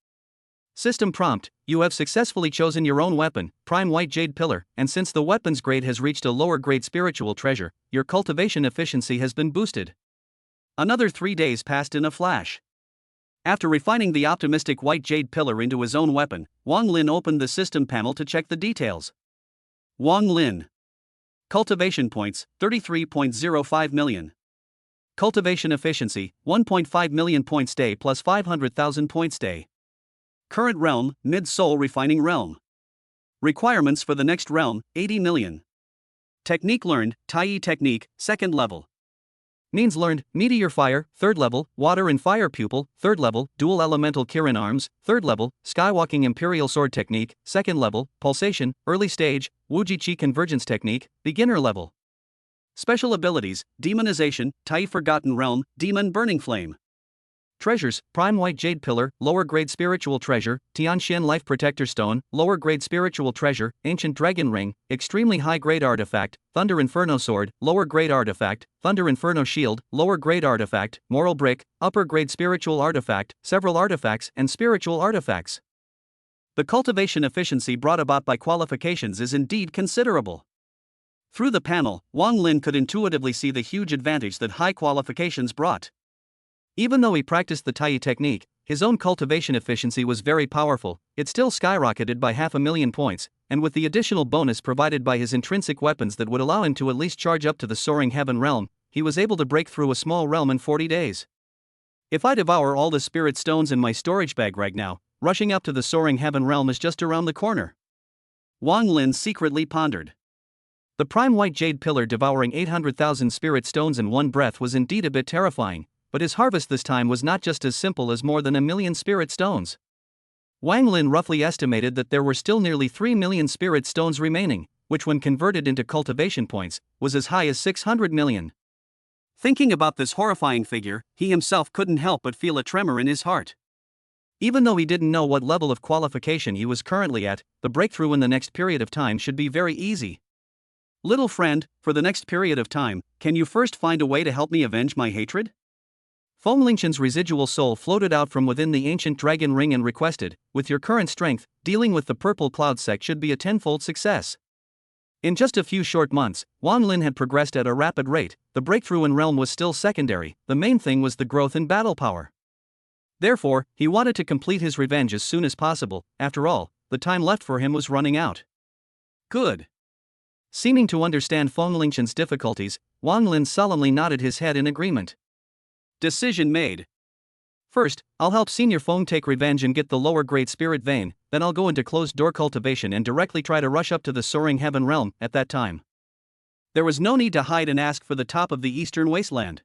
System prompt, you have successfully chosen your own weapon, Prime White Jade Pillar, and since the weapon's grade has reached a lower grade spiritual treasure, your cultivation efficiency has been boosted. Another 3 days passed in a flash. After refining the optimistic White Jade Pillar into his own weapon, Wang Lin opened the system panel to check the details. Wang Lin. Cultivation points, 33.05 million. Cultivation efficiency, 1.5 million points day plus 500,000 points day. Current realm, mid-soul refining realm. Requirements for the next realm, 80 million. Technique learned, Tai technique, 2nd level. Means learned, meteor fire, 3rd level, water and fire pupil, 3rd level, dual elemental Kirin arms, 3rd level, skywalking imperial sword technique, 2nd level, pulsation, early stage, Wuji Qi convergence technique, beginner level. Special abilities, demonization, Tai forgotten realm, demon burning flame. Treasures, Prime White Jade Pillar, lower grade spiritual treasure, Tianxian Life Protector Stone, lower grade spiritual treasure, Ancient Dragon Ring, extremely high grade artifact, Thunder Inferno Sword, lower grade artifact, Thunder Inferno Shield, lower grade artifact, Moral Brick, upper grade spiritual artifact, several artifacts and spiritual artifacts. The cultivation efficiency brought about by qualifications is indeed considerable. Through the panel, Wang Lin could intuitively see the huge advantage that high qualifications brought. Even though he practiced the Tai technique, his own cultivation efficiency was very powerful. It still skyrocketed by 500,000 points, and with the additional bonus provided by his intrinsic weapons that would allow him to at least charge up to the soaring heaven realm, he was able to break through a small realm in 40 days. If I devour all the spirit stones in my storage bag right now, rushing up to the soaring heaven realm is just around the corner. Wang Lin secretly pondered. The Prime White Jade Pillar devouring 800,000 spirit stones in one breath was indeed a bit terrifying. But his harvest this time was not just as simple as more than 1 million spirit stones. Wang Lin roughly estimated that there were still nearly 3 million spirit stones remaining, which when converted into cultivation points, was as high as 600 million. Thinking about this horrifying figure, he himself couldn't help but feel a tremor in his heart. Even though he didn't know what level of qualification he was currently at, the breakthrough in the next period of time should be very easy. Little friend, for the next period of time, can you first find a way to help me avenge my hatred? Fenglingchen's residual soul floated out from within the ancient dragon ring and requested, with your current strength, dealing with the purple cloud sect should be a tenfold success. In just a few short months, Wang Lin had progressed at a rapid rate. The breakthrough in realm was still secondary, the main thing was the growth in battle power. Therefore, he wanted to complete his revenge as soon as possible. After all, the time left for him was running out. Good. Seeming to understand Fenglingchen's difficulties, Wang Lin solemnly nodded his head in agreement. Decision made. First, I'll help Senior Feng take revenge and get the lower grade spirit vein, then I'll go into closed door cultivation and directly try to rush up to the soaring heaven realm at that time. There was no need to hide and ask for the top of the eastern wasteland.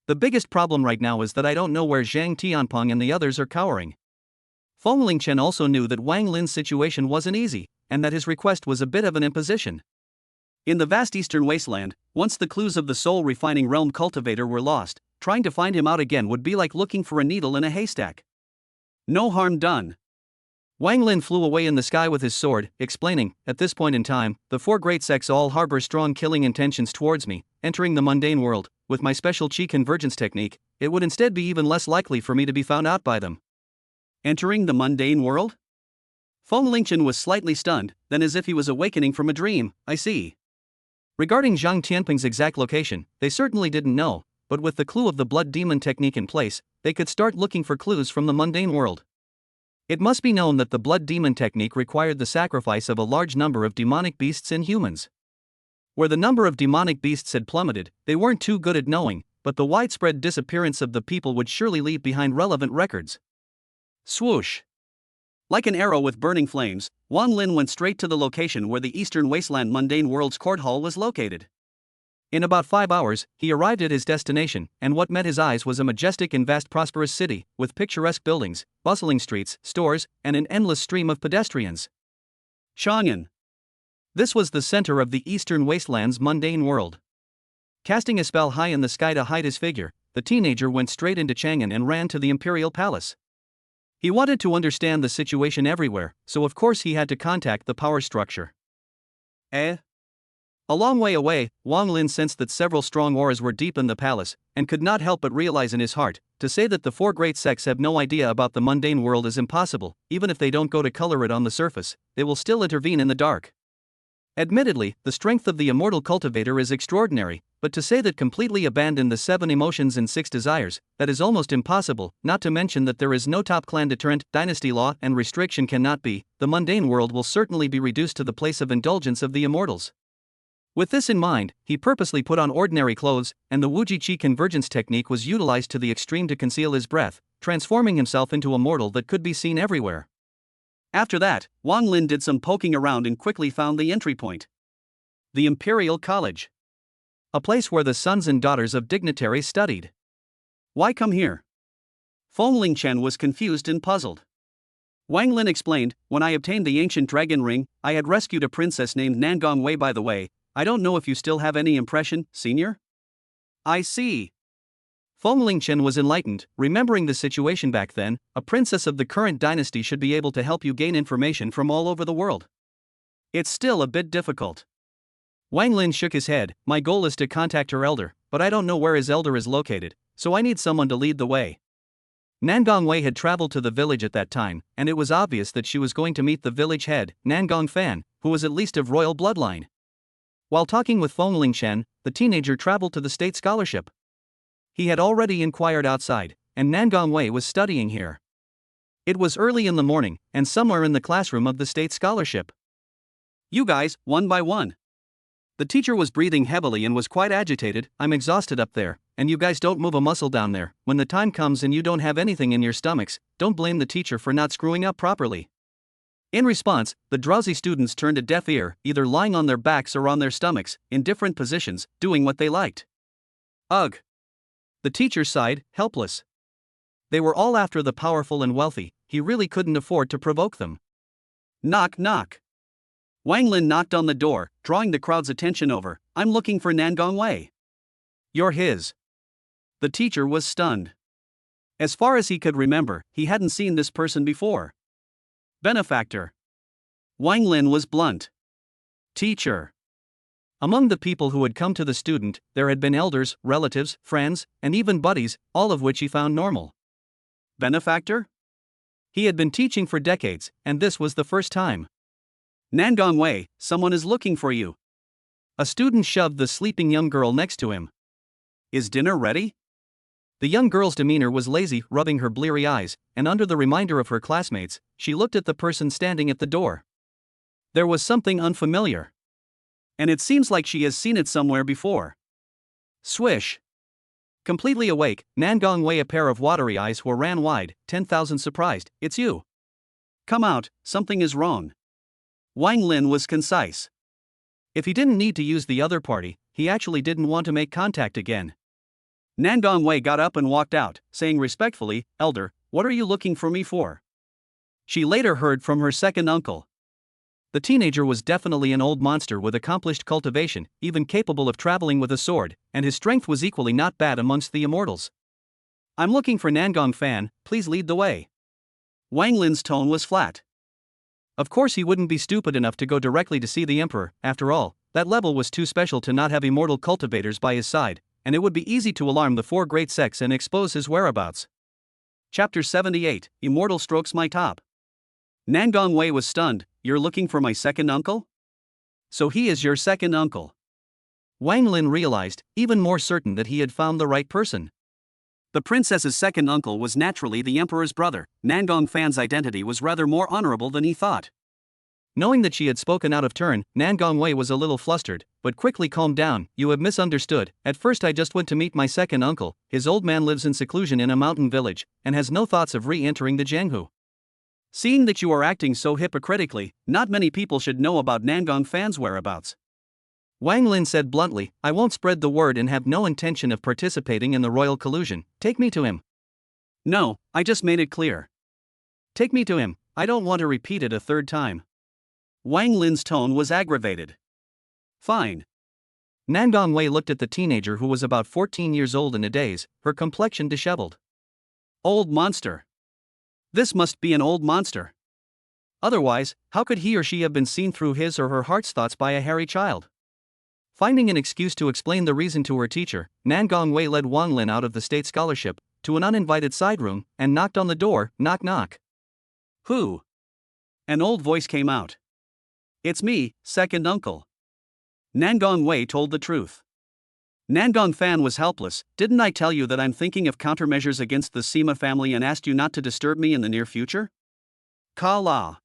The biggest problem right now is that I don't know where Zhang Tianpeng and the others are cowering. Fenglingchen also knew that Wang Lin's situation wasn't easy, and that his request was a bit of an imposition. In the vast eastern wasteland, once the clues of the soul refining realm cultivator were lost, trying to find him out again would be like looking for a needle in a haystack. No harm done. Wang Lin flew away in the sky with his sword, explaining, at this point in time, the four great sects all harbor strong killing intentions towards me. Entering the mundane world, with my special Qi convergence technique, it would instead be even less likely for me to be found out by them. Entering the mundane world? Fenglingchen was slightly stunned, then as if he was awakening from a dream. I see. Regarding Zhang Tianpeng's exact location, they certainly didn't know, but with the clue of the blood demon technique in place, they could start looking for clues from the mundane world. It must be known that the blood demon technique required the sacrifice of a large number of demonic beasts and humans. Where the number of demonic beasts had plummeted, they weren't too good at knowing, but the widespread disappearance of the people would surely leave behind relevant records. Swoosh! Like an arrow with burning flames, Wang Lin went straight to the location where the eastern wasteland mundane world's court hall was located. In about 5 hours, he arrived at his destination, and what met his eyes was a majestic and vast prosperous city, with picturesque buildings, bustling streets, stores, and an endless stream of pedestrians. Xuanjian. This was the center of the eastern wasteland's mundane world. Casting a spell high in the sky to hide his figure, the teenager went straight into Chang'an and ran to the imperial palace. He wanted to understand the situation everywhere, so of course he had to contact the power structure. Eh? A long way away, Wang Lin sensed that several strong auras were deep in the palace, and could not help but realize in his heart, to say that the four great sects have no idea about the mundane world is impossible. Even if they don't go to color it on the surface, they will still intervene in the dark. Admittedly, the strength of the immortal cultivator is extraordinary, but to say that completely abandon the 7 emotions and 6 desires, that is almost impossible, not to mention that there is no top clan deterrent, dynasty law, and restriction cannot be. The mundane world will certainly be reduced to the place of indulgence of the immortals. With this in mind, he purposely put on ordinary clothes, and the Wuji Qi convergence technique was utilized to the extreme to conceal his breath, transforming himself into a mortal that could be seen everywhere. After that, Wang Lin did some poking around and quickly found the entry point. The Imperial College. A place where the sons and daughters of dignitaries studied. Why come here? Fenglingchen was confused and puzzled. Wang Lin explained, when I obtained the ancient dragon ring, I had rescued a princess named Nangong Wei. By the way, I don't know if you still have any impression, senior? I see. Fenglingchen was enlightened, remembering the situation back then. A princess of the current dynasty should be able to help you gain information from all over the world. It's still a bit difficult. Wang Lin shook his head. My goal is to contact her elder, but I don't know where his elder is located, so I need someone to lead the way. Nangong Wei had traveled to the village at that time, and it was obvious that she was going to meet the village head, Nangong Fan, who was at least of royal bloodline. While talking with Fenglingchen, the teenager traveled to the state scholarship. He had already inquired outside, and Nangong Wei was studying here. It was early in the morning, and somewhere in the classroom of the state scholarship. You guys, one by one. The teacher was breathing heavily and was quite agitated. I'm exhausted up there, and you guys don't move a muscle down there. When the time comes and you don't have anything in your stomachs, don't blame the teacher for not screwing up properly. In response, the drowsy students turned a deaf ear, either lying on their backs or on their stomachs, in different positions, doing what they liked. Ugh. The teacher sighed, helpless. They were all after the powerful and wealthy. He really couldn't afford to provoke them. Knock, knock. Wang Lin knocked on the door, drawing the crowd's attention over. I'm looking for Nangong Wei. You're his. The teacher was stunned. As far as he could remember, he hadn't seen this person before. Benefactor. Wang Lin was blunt. Teacher. Among the people who had come to the student, there had been elders, relatives, friends, and even buddies, all of which he found normal. Benefactor? He had been teaching for decades, and this was the first time. Nangong Wei, someone is looking for you. A student shoved the sleeping young girl next to him. Is dinner ready? The young girl's demeanor was lazy, rubbing her bleary eyes, and under the reminder of her classmates, she looked at the person standing at the door. There was something unfamiliar. And it seems like she has seen it somewhere before. Swish. Completely awake, Nangong Wei, a pair of watery eyes were ran wide, 10,000 surprised. It's you. Come out, something is wrong. Wang Lin was concise. If he didn't need to use the other party, he actually didn't want to make contact again. Nangong Wei got up and walked out, saying respectfully, Elder, what are you looking for me for? She later heard from her second uncle. The teenager was definitely an old monster with accomplished cultivation, even capable of traveling with a sword, and his strength was equally not bad amongst the immortals. I'm looking for Nangong Fan, please lead the way. Wang Lin's tone was flat. Of course he wouldn't be stupid enough to go directly to see the emperor. After all, that level was too special to not have immortal cultivators by his side, and it would be easy to alarm the 4 great sects and expose his whereabouts. Chapter 78, Immortal Strokes My Top. Nangong Wei was stunned. You're looking for my second uncle? So he is your second uncle. Wang Lin realized, even more certain that he had found the right person. The princess's second uncle was naturally the emperor's brother. Nangong Fan's identity was rather more honorable than he thought. Knowing that she had spoken out of turn, Nangong Wei was a little flustered, but quickly calmed down. You have misunderstood. At first I just went to meet my second uncle. His old man lives in seclusion in a mountain village, and has no thoughts of re-entering the Jianghu. Seeing that you are acting so hypocritically, not many people should know about Nangong Fan's whereabouts. Wang Lin said bluntly, I won't spread the word and have no intention of participating in the royal collusion. Take me to him. No, I just made it clear. Take me to him. I don't want to repeat it a third time. Wang Lin's tone was aggravated. Fine. Nangong Wei looked at the teenager who was about 14 years old in a daze, her complexion disheveled. Old monster. This must be an old monster. Otherwise, how could he or she have been seen through his or her heart's thoughts by a hairy child? Finding an excuse to explain the reason to her teacher, Nangong Wei led Wang Lin out of the state scholarship, to an uninvited side room, and knocked on the door. Knock knock. Who? An old voice came out. It's me, second uncle. Nangong Wei told the truth. Nangong Fan was helpless. Didn't I tell you that I'm thinking of countermeasures against the Sema family and asked you not to disturb me in the near future? Ka la.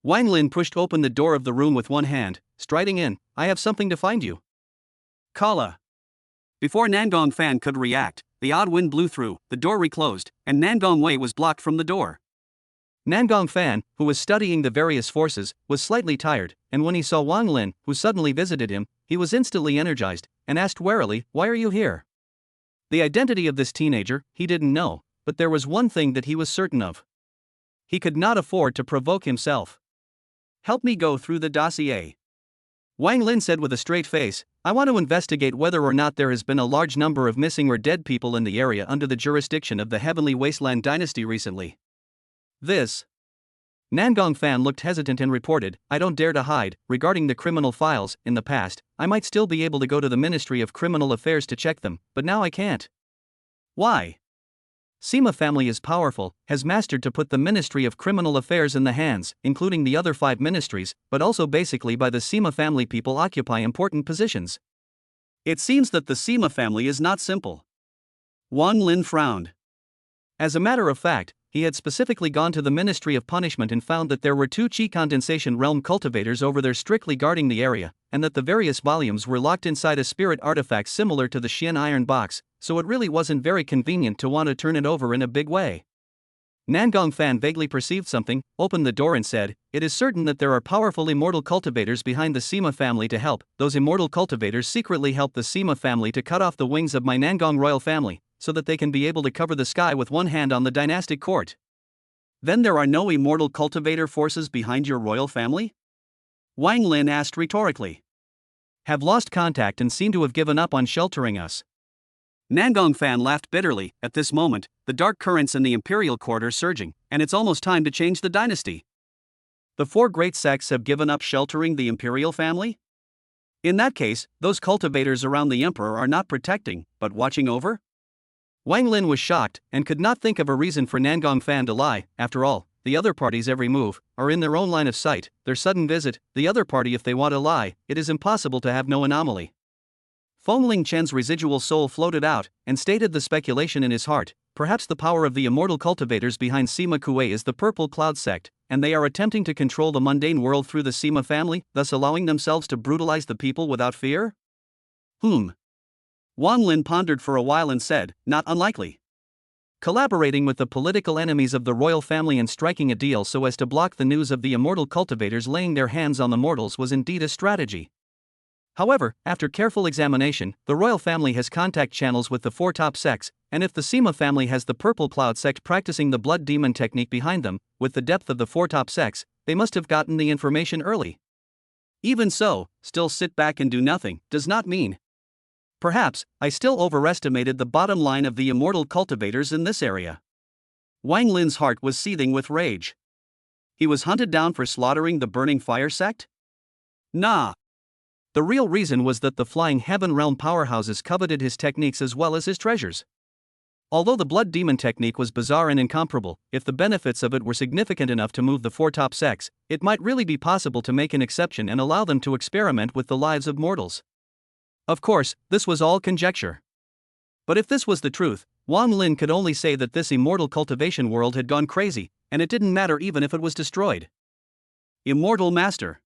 Wang Lin pushed open the door of the room with one hand, striding in. I have something to find you. Kala. Before Nangong Fan could react, the odd wind blew through, the door reclosed, and Nangong Wei was blocked from the door. Nangong Fan, who was studying the various forces, was slightly tired, and when he saw Wang Lin, who suddenly visited him, he was instantly energized, and asked warily, Why are you here? The identity of this teenager, he didn't know, but there was one thing that he was certain of. He could not afford to provoke himself. Help me go through the dossier. Wang Lin said with a straight face, I want to investigate whether or not there has been a large number of missing or dead people in the area under the jurisdiction of the Heavenly Wasteland dynasty recently. This. Nangong Fan looked hesitant and reported, I don't dare to hide. Regarding the criminal files, in the past, I might still be able to go to the Ministry of Criminal Affairs to check them, but now I can't. Why? Sema family is powerful, has mastered to put the Ministry of Criminal Affairs in the hands, including the other 5 ministries, but also basically by the Sema family people occupy important positions. It seems that the Sema family is not simple. Wang Lin frowned. As a matter of fact, he had specifically gone to the Ministry of Punishment and found that there were 2 Qi Condensation realm cultivators over there strictly guarding the area, and that the various volumes were locked inside a spirit artifact similar to the Xian iron box, so it really wasn't very convenient to want to turn it over in a big way. Nangong Fan vaguely perceived something, opened the door and said, It is certain that there are powerful immortal cultivators behind the Sema family to help. Those immortal cultivators secretly help the Sema family to cut off the wings of my Nangong royal family, so that they can be able to cover the sky with one hand on the dynastic court. Then there are no immortal cultivator forces behind your royal family? Wang Lin asked rhetorically. Have lost contact and seem to have given up on sheltering us. Nangong Fan laughed bitterly. At this moment, the dark currents in the imperial court are surging, and it's almost time to change the dynasty. The four great sects have given up sheltering the imperial family? In that case, those cultivators around the emperor are not protecting, but watching over? Wang Lin was shocked, and could not think of a reason for Nangong Fan to lie. After all, the other party's every move are in their own line of sight. Their sudden visit, the other party if they want to lie, it is impossible to have no anomaly. Fengling Chen's residual soul floated out, and stated the speculation in his heart. Perhaps the power of the immortal cultivators behind Sema Kue is the Purple Cloud Sect, and they are attempting to control the mundane world through the Sema family, thus allowing themselves to brutalize the people without fear? Wang Lin pondered for a while and said, not unlikely. Collaborating with the political enemies of the royal family and striking a deal so as to block the news of the immortal cultivators laying their hands on the mortals was indeed a strategy. However, after careful examination, the royal family has contact channels with the four top sects, and if the Sema family has the Purple Cloud sect practicing the blood demon technique behind them, with the depth of the four top sects, they must have gotten the information early. Even so, still sit back and do nothing does not mean. Perhaps, I still overestimated the bottom line of the immortal cultivators in this area. Wang Lin's heart was seething with rage. He was hunted down for slaughtering the Burning Fire sect? Nah. The real reason was that the Flying Heaven Realm powerhouses coveted his techniques as well as his treasures. Although the blood demon technique was bizarre and incomparable, if the benefits of it were significant enough to move the four top sects, it might really be possible to make an exception and allow them to experiment with the lives of mortals. Of course, this was all conjecture. But if this was the truth, Wang Lin could only say that this immortal cultivation world had gone crazy, and it didn't matter even if it was destroyed. Immortal Master.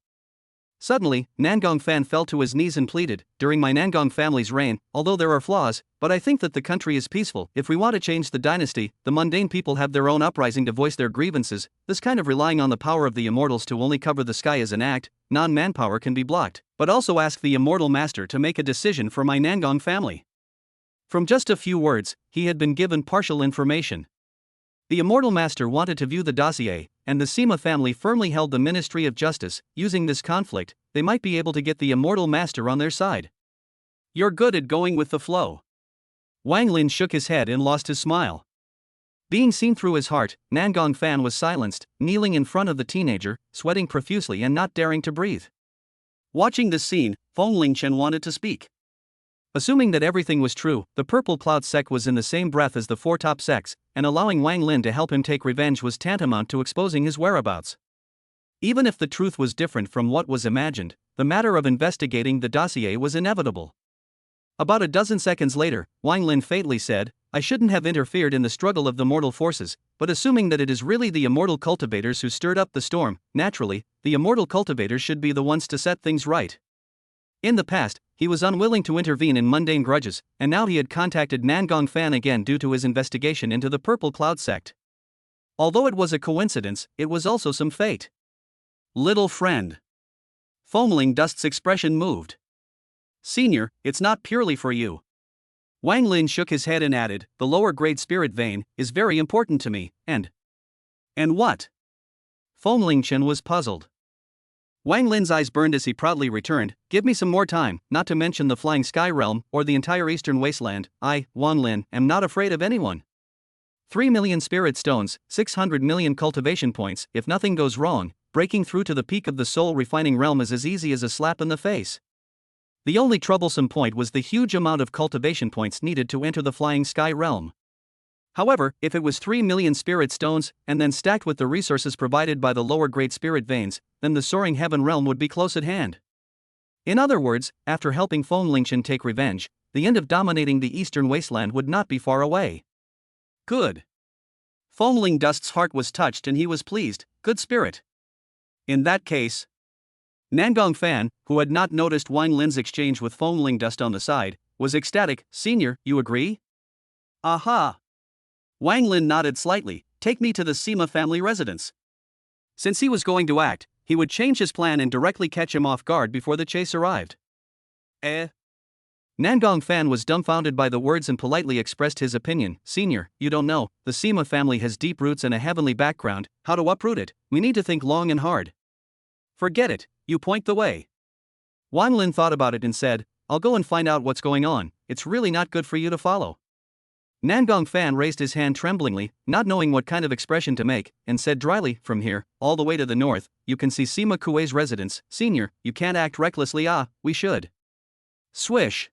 Suddenly, Nangong Fan fell to his knees and pleaded, during my Nangong family's reign, although there are flaws, but I think that the country is peaceful. If we want to change the dynasty, the mundane people have their own uprising to voice their grievances. This kind of relying on the power of the immortals to only cover the sky is an act. Non-manpower can be blocked, but also ask the immortal master to make a decision for my Nangong family. From just a few words, he had been given partial information. The immortal master wanted to view the dossier, and the Sema family firmly held the Ministry of Justice. Using this conflict, they might be able to get the immortal master on their side. You're good at going with the flow. Wang Lin shook his head and lost his smile. Being seen through his heart, Nangong Fan was silenced, kneeling in front of the teenager, sweating profusely and not daring to breathe. Watching this scene, Fengling Chen wanted to speak. Assuming that everything was true, the Purple Cloud sect was in the same breath as the four top sects, and allowing Wang Lin to help him take revenge was tantamount to exposing his whereabouts. Even if the truth was different from what was imagined, the matter of investigating the dossier was inevitable. About a dozen seconds later, Wang Lin fatally said, I shouldn't have interfered in the struggle of the mortal forces, but assuming that it is really the immortal cultivators who stirred up the storm, naturally, the immortal cultivators should be the ones to set things right. In the past, he was unwilling to intervene in mundane grudges, and now he had contacted Nangong Fan again due to his investigation into the Purple Cloud sect. Although it was a coincidence, it was also some fate. Little friend. Foamling Dust's expression moved. Senior, it's not purely for you. Wang Lin shook his head and added, the lower grade spirit vein is very important to me, and what? Fengling Chen was puzzled. Wang Lin's eyes burned as he proudly returned, give me some more time, not to mention the Flying Sky Realm or the entire Eastern Wasteland. I, Wang Lin, am not afraid of anyone. 3 million spirit stones, 600 million cultivation points. If nothing goes wrong, breaking through to the peak of the soul refining realm is as easy as a slap in the face. The only troublesome point was the huge amount of cultivation points needed to enter the Flying Sky Realm. However, if it was 3 million spirit stones, and then stacked with the resources provided by the lower grade spirit veins, then the soaring heaven realm would be close at hand. In other words, after helping Fengling Chen take revenge, the end of dominating the Eastern Wasteland would not be far away. Good. Fengling Dust's heart was touched and he was pleased, good spirit. In that case, Nangong Fan, who had not noticed Wang Lin's exchange with Fengling Dust on the side, was ecstatic. Senior, you agree? Aha! Wang Lin nodded slightly, take me to the Sema family residence. Since he was going to act, he would change his plan and directly catch him off guard before the chase arrived. Nangong Fan was dumbfounded by the words and politely expressed his opinion. Senior, you don't know, the Sema family has deep roots and a heavenly background. How to uproot it? We need to think long and hard. Forget it, you point the way. Wang Lin thought about it and said, I'll go and find out what's going on. It's really not good for you to follow. Nangong Fan raised his hand tremblingly, not knowing what kind of expression to make, and said dryly, from here, all the way to the north, you can see Sema Kuei's residence. Senior, you can't act recklessly. We should. Swish.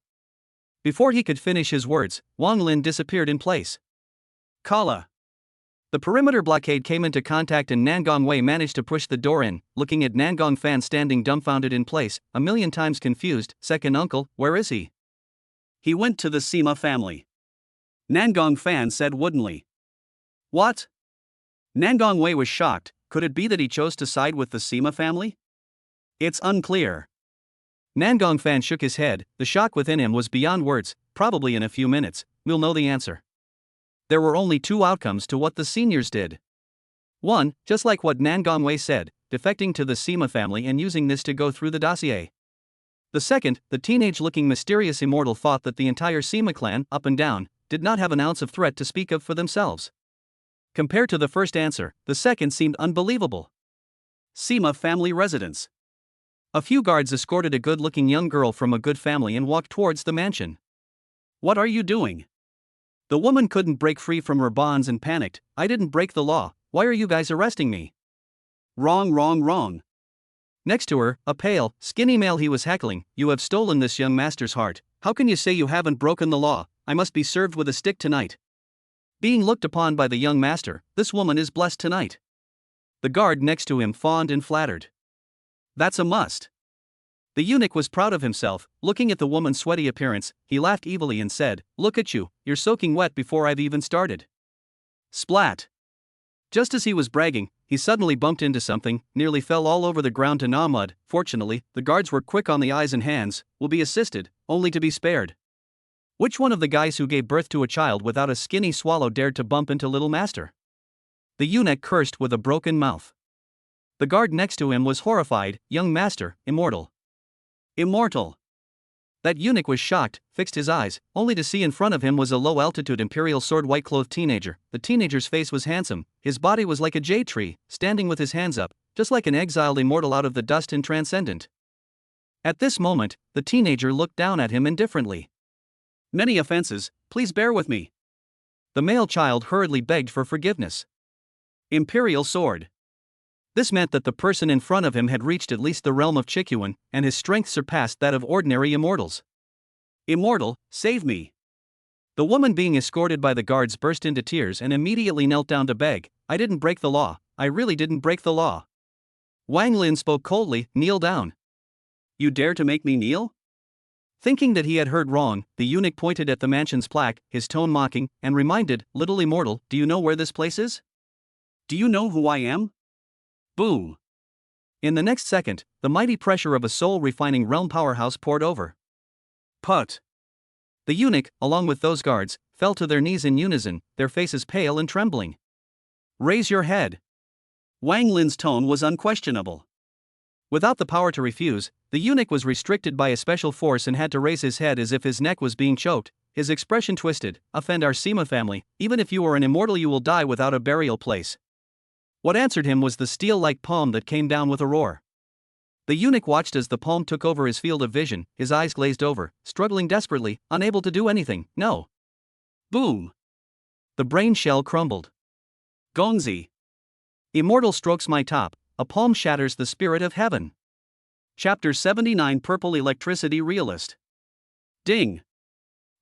Before he could finish his words, Wang Lin disappeared in place. Kala. The perimeter blockade came into contact and Nangong Wei managed to push the door in, looking at Nangong Fan standing dumbfounded in place, a million times confused. Second uncle, where is he? He went to the Sema family. Nangong Fan said woodenly. What? Nangong Wei was shocked. Could it be that he chose to side with the Sema family? It's unclear. Nangong Fan shook his head. The shock within him was beyond words. Probably in a few minutes, we'll know the answer. There were only two outcomes to what the seniors did. One, just like what Nangong Wei said, defecting to the Sema family and using this to go through the dossier. The second, the teenage-looking mysterious immortal thought that the entire Sema clan, up and down, did not have an ounce of threat to speak of for themselves. Compared to the first answer, the second seemed unbelievable. Sema family residence. A few guards escorted a good-looking young girl from a good family and walked towards the mansion. What are you doing? The woman couldn't break free from her bonds and panicked. I didn't break the law. Why are you guys arresting me? Wrong. Next to her, a pale, skinny male he was heckling. You have stolen this young master's heart. How can you say you haven't broken the law? I must be served with a stick tonight. Being looked upon by the young master, this woman is blessed tonight. The guard next to him fawned and flattered. That's a must. The eunuch was proud of himself. Looking at the woman's sweaty appearance, he laughed evilly and said, Look at you, you're soaking wet before I've even started. Splat. Just as he was bragging, he suddenly bumped into something, nearly fell all over the ground to gnaw mud. Fortunately, the guards were quick on the eyes and hands, will be assisted, only to be spared. Which one of the guys who gave birth to a child without a skinny swallow dared to bump into little master? The eunuch cursed with a broken mouth. The guard next to him was horrified. Young master, immortal. Immortal. That eunuch was shocked, fixed his eyes, only to see in front of him was a low-altitude imperial sword white-clothed teenager. The teenager's face was handsome, his body was like a jade tree, standing with his hands up, just like an exiled immortal out of the dust and transcendent. At this moment, the teenager looked down at him indifferently. Many offenses, please bear with me. The male child hurriedly begged for forgiveness. Imperial sword. This meant that the person in front of him had reached at least the realm of Qiyuan, and his strength surpassed that of ordinary immortals. Immortal, save me. The woman being escorted by the guards burst into tears and immediately knelt down to beg. I didn't break the law. I really didn't break the law. Wang Lin spoke coldly. Kneel down. You dare to make me kneel? Thinking that he had heard wrong, the eunuch pointed at the mansion's plaque, his tone mocking, and reminded, Little immortal, do you know where this place is? Do you know who I am? Boom. In the next second, the mighty pressure of a soul-refining realm powerhouse poured over. Put. The eunuch, along with those guards, fell to their knees in unison, their faces pale and trembling. Raise your head. Wang Lin's tone was unquestionable. Without the power to refuse, the eunuch was restricted by a special force and had to raise his head as if his neck was being choked, his expression twisted. Offend our Sema family, even if you are an immortal you will die without a burial place. What answered him was the steel-like palm that came down with a roar. The eunuch watched as the palm took over his field of vision, his eyes glazed over, struggling desperately, unable to do anything. No. Boom. The brain shell crumbled. Gongzi. Immortal strokes my top, a palm shatters the spirit of heaven. Chapter 79 Purple Electricity Realist. Ding.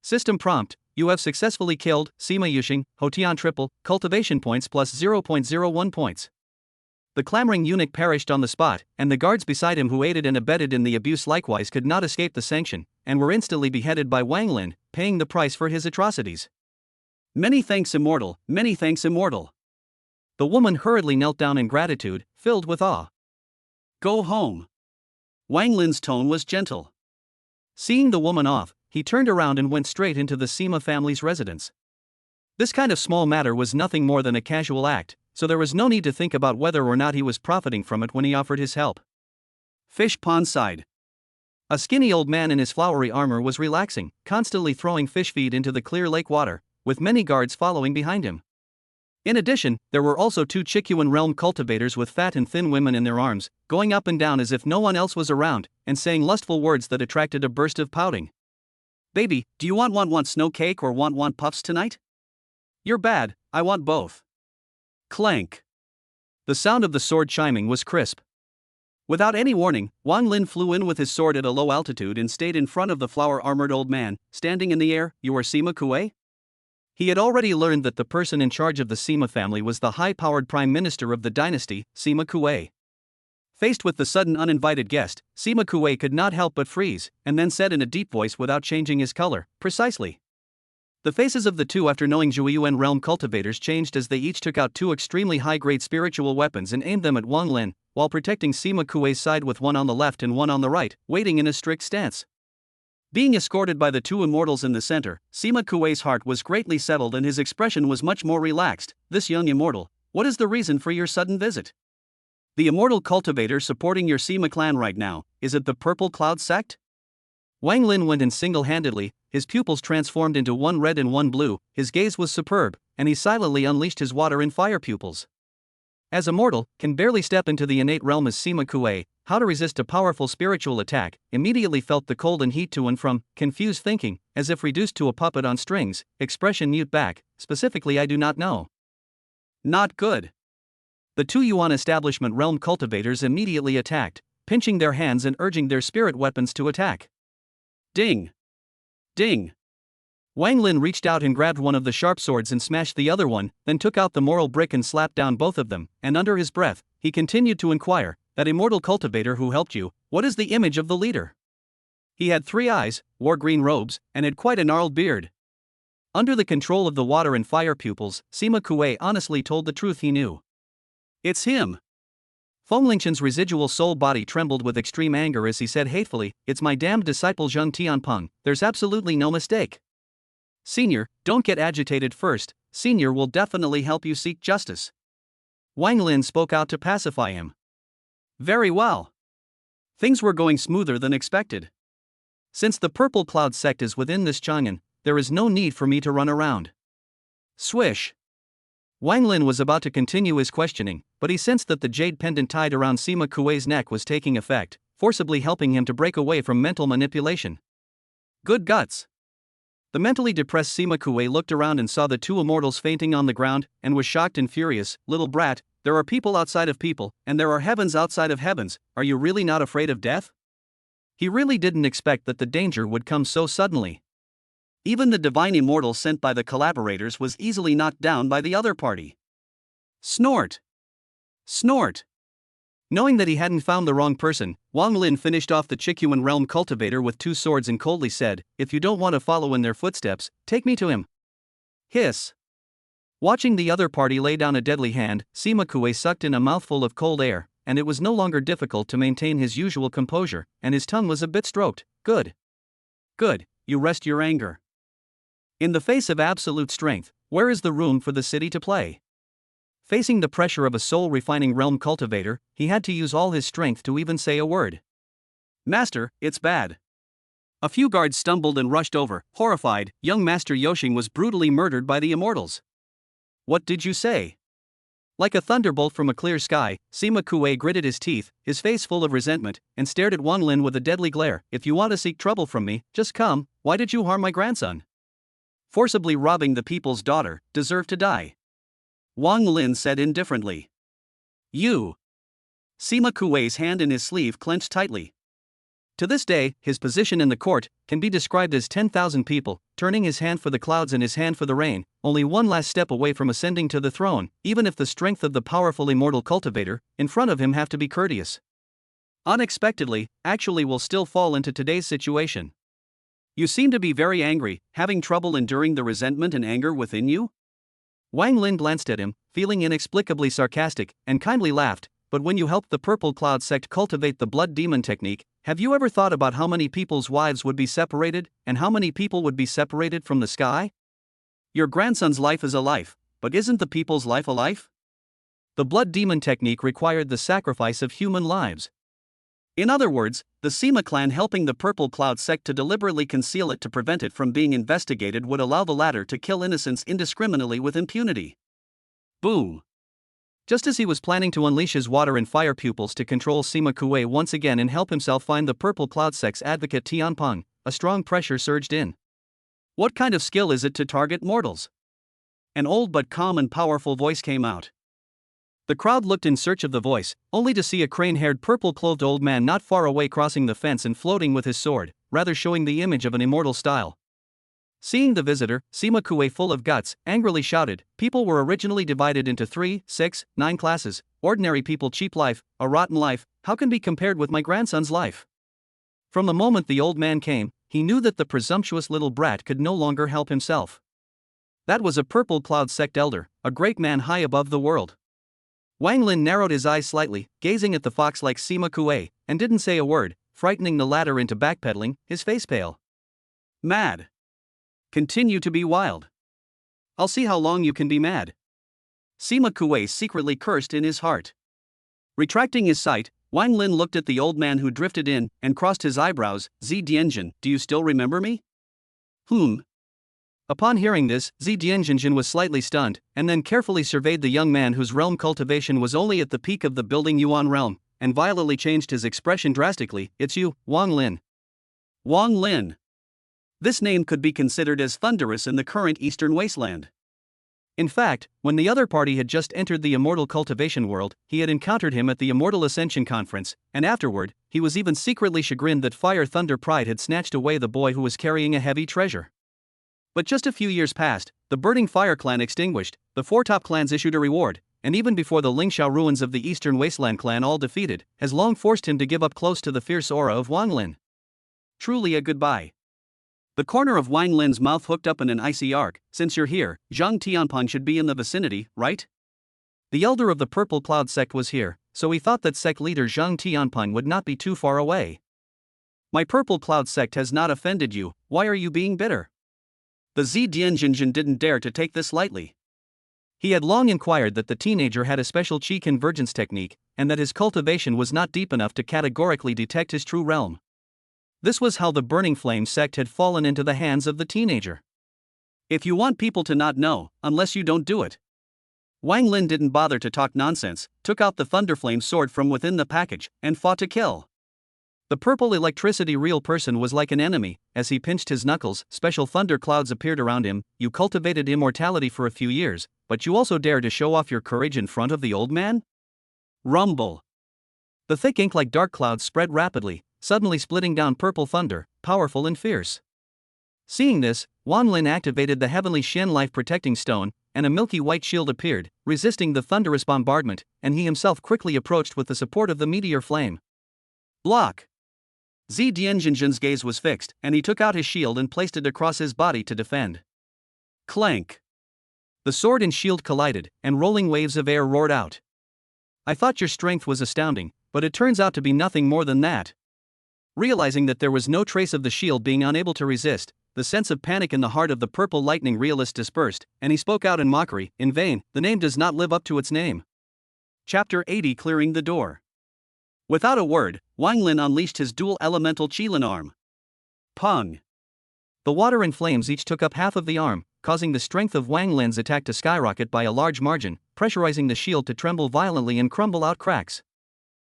System prompt, you have successfully killed Sema Yuxing, Hotian triple, cultivation points plus 0.01 points. The clamoring eunuch perished on the spot, and the guards beside him who aided and abetted in the abuse likewise could not escape the sanction, and were instantly beheaded by Wang Lin, paying the price for his atrocities. Many thanks, immortal, many thanks, immortal. The woman hurriedly knelt down in gratitude, filled with awe. Go home. Wang Lin's tone was gentle. Seeing the woman off, he turned around and went straight into the Sema family's residence. This kind of small matter was nothing more than a casual act, so there was no need to think about whether or not he was profiting from it when he offered his help. Fish pond side. A skinny old man in his flowery armor was relaxing, constantly throwing fish feed into the clear lake water, with many guards following behind him. In addition, there were also two Qiyuan realm cultivators with fat and thin women in their arms, going up and down as if no one else was around, and saying lustful words that attracted a burst of pouting. Baby, do you want snow cake or want puffs tonight? You're bad, I want both. Clank. The sound of the sword chiming was crisp. Without any warning, Wang Lin flew in with his sword at a low altitude and stayed in front of the flower-armored old man, standing in the air. You are Sema Kue? He had already learned that the person in charge of the Sema family was the high-powered prime minister of the dynasty, Sema Kue. Faced with the sudden uninvited guest, Sema Kue could not help but freeze, and then said in a deep voice without changing his color, precisely. The faces of the two after knowing Xiyue realm cultivators changed as they each took out two extremely high-grade spiritual weapons and aimed them at Wang Lin, while protecting Sema Kue's side with one on the left and one on the right, waiting in a strict stance. Being escorted by the two immortals in the center, Sema Kue's heart was greatly settled and his expression was much more relaxed. This young immortal, what is the reason for your sudden visit? The immortal cultivator supporting your Sema clan right now, is it the Purple Cloud Sect? Wang Lin went in single-handedly, his pupils transformed into one red and one blue, his gaze was superb, and he silently unleashed his water and fire pupils. As a mortal, can barely step into the innate realm as Sema Kue, how to resist a powerful spiritual attack, immediately felt the cold and heat to and from, confused thinking, as if reduced to a puppet on strings, expression mute back, specifically I do not know. Not good. The two Yuan establishment realm cultivators immediately attacked, pinching their hands and urging their spirit weapons to attack. Ding! Ding! Wang Lin reached out and grabbed one of the sharp swords and smashed the other one, then took out the moral brick and slapped down both of them, and under his breath, he continued to inquire, that immortal cultivator who helped you, what is the image of the leader? He had 3 eyes, wore green robes, and had quite a gnarled beard. Under the control of the water and fire pupils, Sema Kue honestly told the truth he knew. It's him. Fenglingchen's residual soul body trembled with extreme anger as he said hatefully, it's my damned disciple Zheng Tianpeng, there's absolutely no mistake. Senior, don't get agitated first, Senior will definitely help you seek justice. Wang Lin spoke out to pacify him. Very well. Things were going smoother than expected. Since the Purple Cloud Sect is within this Xuanjian, there is no need for me to run around. Swish. Wang Lin was about to continue his questioning, but he sensed that the jade pendant tied around Sema Kue's neck was taking effect, forcibly helping him to break away from mental manipulation. Good guts. The mentally depressed Sema Kue looked around and saw the two immortals fainting on the ground, and was shocked and furious. Little brat, there are people outside of people, and there are heavens outside of heavens, are you really not afraid of death? He really didn't expect that the danger would come so suddenly. Even the divine immortal sent by the collaborators was easily knocked down by the other party. Snort! Snort! Knowing that he hadn't found the wrong person, Wang Lin finished off the Qiyuan realm cultivator with 2 swords and coldly said, if you don't want to follow in their footsteps, take me to him. Hiss! Watching the other party lay down a deadly hand, Sema Kue sucked in a mouthful of cold air, and it was no longer difficult to maintain his usual composure, and his tongue was a bit stroked. Good. Good, you rest your anger. In the face of absolute strength, where is the room for the city to play? Facing the pressure of a soul-refining realm cultivator, he had to use all his strength to even say a word. Master, it's bad. A few guards stumbled and rushed over. Horrified, young Master Yoshing was brutally murdered by the immortals. What did you say? Like a thunderbolt from a clear sky, Sema Kue gritted his teeth, his face full of resentment, and stared at Wang Lin with a deadly glare. If you want to seek trouble from me, just come. Why did you harm my grandson? Forcibly robbing the people's daughter, deserve to die. Wang Lin said indifferently. You. Sema Kue's hand in his sleeve clenched tightly. To this day, his position in the court can be described as 10,000 people, turning his hand for the clouds and his hand for the rain, only one last step away from ascending to the throne, even if the strength of the powerful immortal cultivator in front of him have to be courteous. Unexpectedly, actually will still fall into today's situation. You seem to be very angry, having trouble enduring the resentment and anger within you? Wang Lin glanced at him, feeling inexplicably sarcastic, and kindly laughed, but when you helped the Purple Cloud Sect cultivate the blood demon technique, have you ever thought about how many people's wives would be separated, and how many people would be separated from the sky? Your grandson's life is a life, but isn't the people's life a life? The blood demon technique required the sacrifice of human lives. In other words, the Sema clan helping the Purple Cloud Sect to deliberately conceal it to prevent it from being investigated would allow the latter to kill innocents indiscriminately with impunity. Boom! Just as he was planning to unleash his water and fire pupils to control Sima Kuei once again and help himself find the Purple Cloud Sect's advocate Tianpeng, a strong pressure surged in. What kind of skill is it to target mortals? An old but calm and powerful voice came out. The crowd looked in search of the voice, only to see a crane-haired purple-clothed old man not far away crossing the fence and floating with his sword, rather showing the image of an immortal style. Seeing the visitor, Sima Kuei, full of guts, angrily shouted, "People were originally divided into 3, 6, 9 classes. Ordinary people, cheap life, a rotten life, how can be compared with my grandson's life?" From the moment the old man came, he knew that the presumptuous little brat could no longer help himself. That was a Purple Cloud Sect elder, a great man high above the world. Wang Lin narrowed his eyes slightly, gazing at the fox like Sima Kuei, and didn't say a word, frightening the latter into backpedaling, his face pale. "Mad. Continue to be wild. I'll see how long you can be mad." Sima Kuei secretly cursed in his heart. Retracting his sight, Wang Lin looked at the old man who drifted in, and crossed his eyebrows. "Zi Dianjin, do you still remember me?" Upon hearing this, Zi Dianjin was slightly stunned, and then carefully surveyed the young man whose realm cultivation was only at the peak of the building Yuan realm, and violently changed his expression drastically. "It's you, Wang Lin." Wang Lin. This name could be considered as thunderous in the current Eastern Wasteland. In fact, when the other party had just entered the immortal cultivation world, he had encountered him at the Immortal Ascension Conference, and afterward, he was even secretly chagrined that Fire Thunder Pride had snatched away the boy who was carrying a heavy treasure. But just a few years passed, the Burning Fire clan extinguished, the 4 top clans issued a reward, and even before the Lingxiao ruins of the Eastern Wasteland clan all defeated, has long forced him to give up close to the fierce aura of Wang Lin. Truly a goodbye. The corner of Wang Lin's mouth hooked up in an icy arc. "Since you're here, Zhang Tianpeng should be in the vicinity, right?" The elder of the Purple Cloud Sect was here, so he thought that sect leader Zhang Tianpeng would not be too far away. "My Purple Cloud Sect has not offended you, why are you being bitter?" The Zi Dianjin didn't dare to take this lightly. He had long inquired that the teenager had a special Qi convergence technique, and that his cultivation was not deep enough to categorically detect his true realm. This was how the Burning Flame sect had fallen into the hands of the teenager. "If you want people to not know, unless you don't do it." Wang Lin didn't bother to talk nonsense, took out the Thunderflame sword from within the package, and fought to kill. The purple electricity real person was like an enemy. As he pinched his knuckles, special thunder clouds appeared around him. "You cultivated immortality for a few years, but you also dare to show off your courage in front of the old man?" Rumble. The thick ink like dark clouds spread rapidly, suddenly splitting down purple thunder, powerful and fierce. Seeing this, Wang Lin activated the heavenly Shen life protecting stone, and a milky white shield appeared, resisting the thunderous bombardment, and he himself quickly approached with the support of the meteor flame. Block. Zi Dianjin's gaze was fixed, and he took out his shield and placed it across his body to defend. Clank. The sword and shield collided, and rolling waves of air roared out. "I thought your strength was astounding, but it turns out to be nothing more than that." Realizing that there was no trace of the shield being unable to resist, the sense of panic in the heart of the purple lightning realist dispersed, and he spoke out in mockery. "In vain, the name does not live up to its name." Chapter 80, Clearing the Door. Without a word, Wang Lin unleashed his dual elemental Qilin arm. Pung. The water and flames each took up half of the arm, causing the strength of Wang Lin's attack to skyrocket by a large margin, pressurizing the shield to tremble violently and crumble out cracks.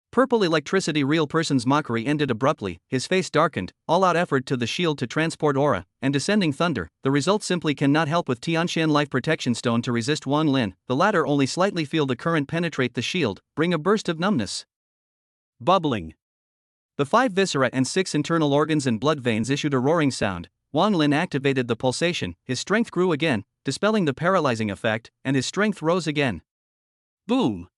Purple electricity real person's mockery ended abruptly, his face darkened, all-out effort to the shield to transport aura, and descending thunder. The result simply cannot help with Tianxian life protection stone to resist Wang Lin, the latter only slightly feel the current penetrate the shield, bring a burst of numbness. Bubbling. The 5 viscera and 6 internal organs and blood veins issued a roaring sound. Wang Lin activated the pulsation, his strength grew again, dispelling the paralyzing effect, and his strength rose again. Boom!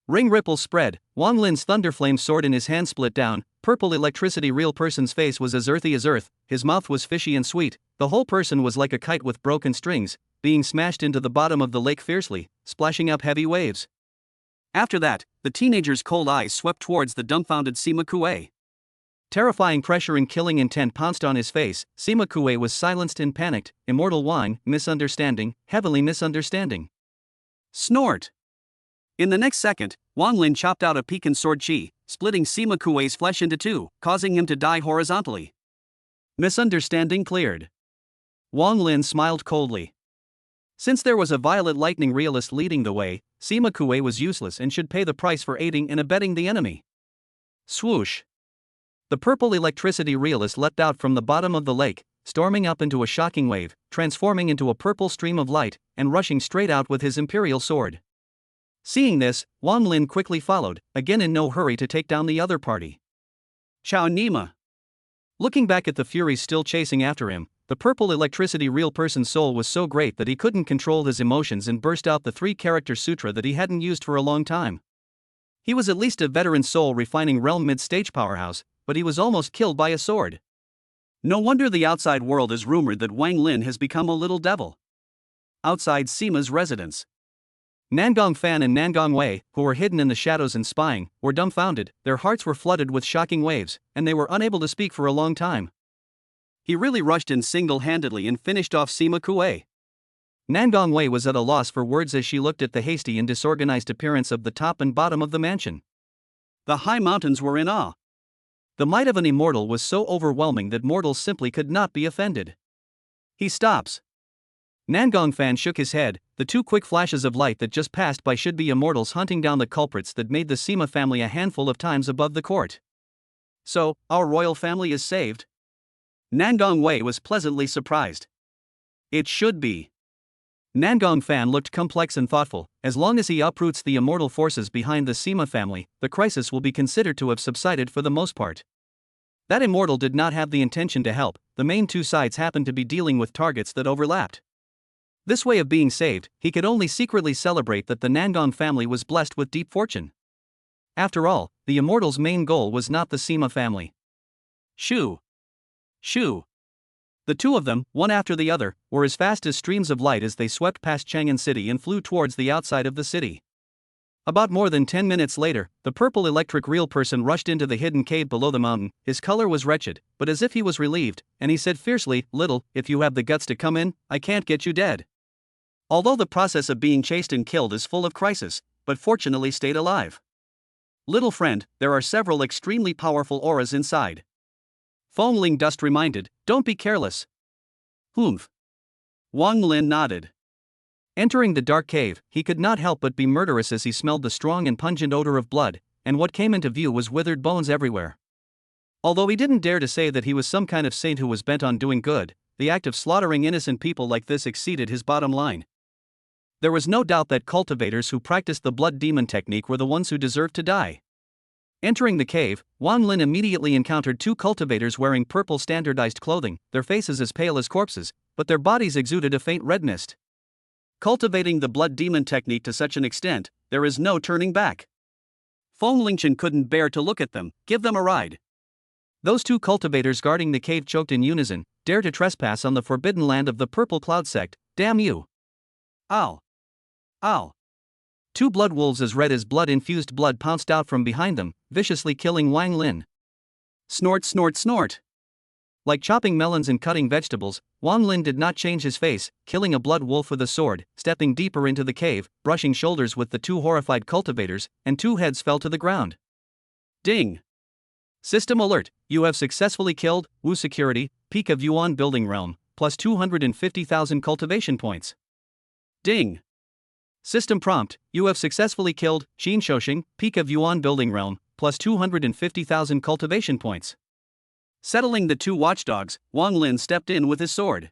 Ring ripples spread, Wang Lin's thunderflame sword in his hand split down. Purple electricity real person's face was as earthy as earth, his mouth was fishy and sweet, the whole person was like a kite with broken strings, being smashed into the bottom of the lake fiercely, splashing up heavy waves. After that, the teenager's cold eyes swept towards the dumbfounded Sima Kuei. Terrifying pressure and killing intent pounced on his face. Sima Kuei was silenced and panicked. Immortal wine, misunderstanding, heavily misunderstanding. Snort. In the next second, Wang Lin chopped out a piquant sword chi, splitting Sima Kuei's flesh into 2, causing him to die horizontally. Misunderstanding cleared. Wang Lin smiled coldly. Since there was a violet lightning realist leading the way, Sema Qi was useless and should pay the price for aiding and abetting the enemy. Swoosh! The purple electricity realist leapt out from the bottom of the lake, storming up into a shocking wave, transforming into a purple stream of light, and rushing straight out with his imperial sword. Seeing this, Wang Lin quickly followed, again in no hurry to take down the other party. Chao Nima. Looking back at the Furies still chasing after him, the purple electricity real person's soul was so great that he couldn't control his emotions and burst out the 3-character sutra that he hadn't used for a long time. He was at least a veteran soul refining realm mid-stage powerhouse, but he was almost killed by a sword. No wonder the outside world is rumored that Wang Lin has become a little devil. Outside Sema's residence, Nangong Fan and Nangong Wei, who were hidden in the shadows and spying, were dumbfounded, their hearts were flooded with shocking waves, and they were unable to speak for a long time. He really rushed in single-handedly and finished off Sema Qi. Nangong Wei was at a loss for words as she looked at the hasty and disorganized appearance of the top and bottom of the mansion. The high mountains were in awe. The might of an immortal was so overwhelming that mortals simply could not be offended. He stops. Nangong Fan shook his head, the 2 quick flashes of light that just passed by should be immortals hunting down the culprits that made the Sema family a handful of times above the court. So, our royal family is saved? Nangong Wei was pleasantly surprised. It should be. Nangong Fan looked complex and thoughtful. As long as he uproots the immortal forces behind the Sema family, the crisis will be considered to have subsided for the most part. That immortal did not have the intention to help, the main 2 sides happened to be dealing with targets that overlapped. This way of being saved, he could only secretly celebrate that the Nangong family was blessed with deep fortune. After all, the immortal's main goal was not the Sema family. Shoo! Shoo! The 2 of them, one after the other, were as fast as streams of light as they swept past Chang'an City and flew towards the outside of the city. About more than 10 minutes later, the purple electric real person rushed into the hidden cave below the mountain. His color was wretched, but as if he was relieved, and he said fiercely, "Little, if you have the guts to come in, I can't get you dead." Although the process of being chased and killed is full of crisis, but fortunately stayed alive. Little friend, there are several extremely powerful auras inside. Fongling Dust reminded, "Don't be careless." Humph. Wang Lin nodded. Entering the dark cave, he could not help but be murderous as he smelled the strong and pungent odor of blood, and what came into view was withered bones everywhere. Although he didn't dare to say that he was some kind of saint who was bent on doing good, the act of slaughtering innocent people like this exceeded his bottom line. There was no doubt that cultivators who practiced the blood demon technique were the ones who deserved to die. Entering the cave, Wang Lin immediately encountered 2 cultivators wearing purple standardized clothing, their faces as pale as corpses, but their bodies exuded a faint red mist. Cultivating the blood demon technique to such an extent, there is no turning back. Fongling couldn't bear to look at them. Give them a ride. Those 2 cultivators guarding the cave choked in unison, "Dare to trespass on the forbidden land of the Purple Cloud Sect, damn you!" Ow! Ow! 2 blood wolves as red as blood-infused blood pounced out from behind them, viciously killing Wang Lin. Snort, snort, snort! Like chopping melons and cutting vegetables, Wang Lin did not change his face, killing a blood wolf with a sword, stepping deeper into the cave, brushing shoulders with the 2 horrified cultivators, and 2 heads fell to the ground. Ding! System alert, you have successfully killed Wu Security, Peak of Yuan Building Realm, plus 250,000 cultivation points. Ding! System prompt, you have successfully killed Qin Shoshing, Peak of Yuan Building Realm, plus 250,000 cultivation points. Settling the 2 watchdogs, Wang Lin stepped in with his sword.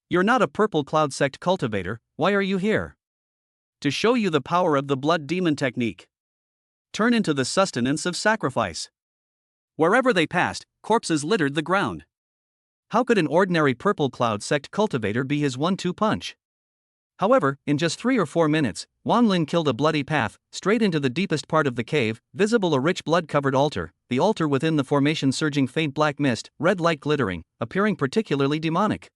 "You're not a Purple Cloud Sect cultivator, why are you here?" "To show you the power of the blood demon technique. Turn into the sustenance of sacrifice." Wherever they passed, corpses littered the ground. How could an ordinary Purple Cloud Sect cultivator be his 1-2 punch? However, in just 3 or 4 minutes, Wang Lin killed a bloody path, straight into the deepest part of the cave, visible a rich blood-covered altar, the altar within the formation surging faint black mist, red light glittering, appearing particularly demonic.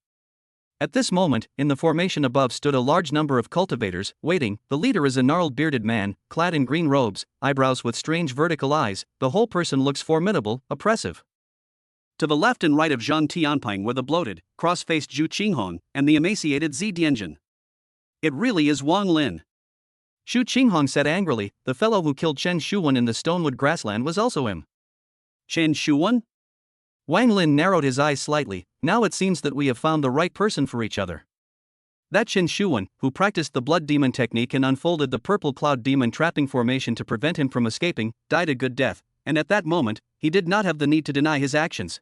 At this moment, in the formation above stood a large number of cultivators, waiting. The leader is a gnarled bearded man, clad in green robes, eyebrows with strange vertical eyes, the whole person looks formidable, oppressive. To the left and right of Zhang Tianping were the bloated, cross-faced Zhu Qinghong and the emaciated Zi Dianjun. It really is Wang Lin. Xu Qinghong said angrily, "The fellow who killed Chen Shuwen in the Stonewood grassland was also him." Chen Shuwen? Wang Lin narrowed his eyes slightly. "Now it seems that we have found the right person for each other." That Chen Xuan, who practiced the blood demon technique and unfolded the purple cloud demon trapping formation to prevent him from escaping, died a good death, and at that moment, he did not have the need to deny his actions.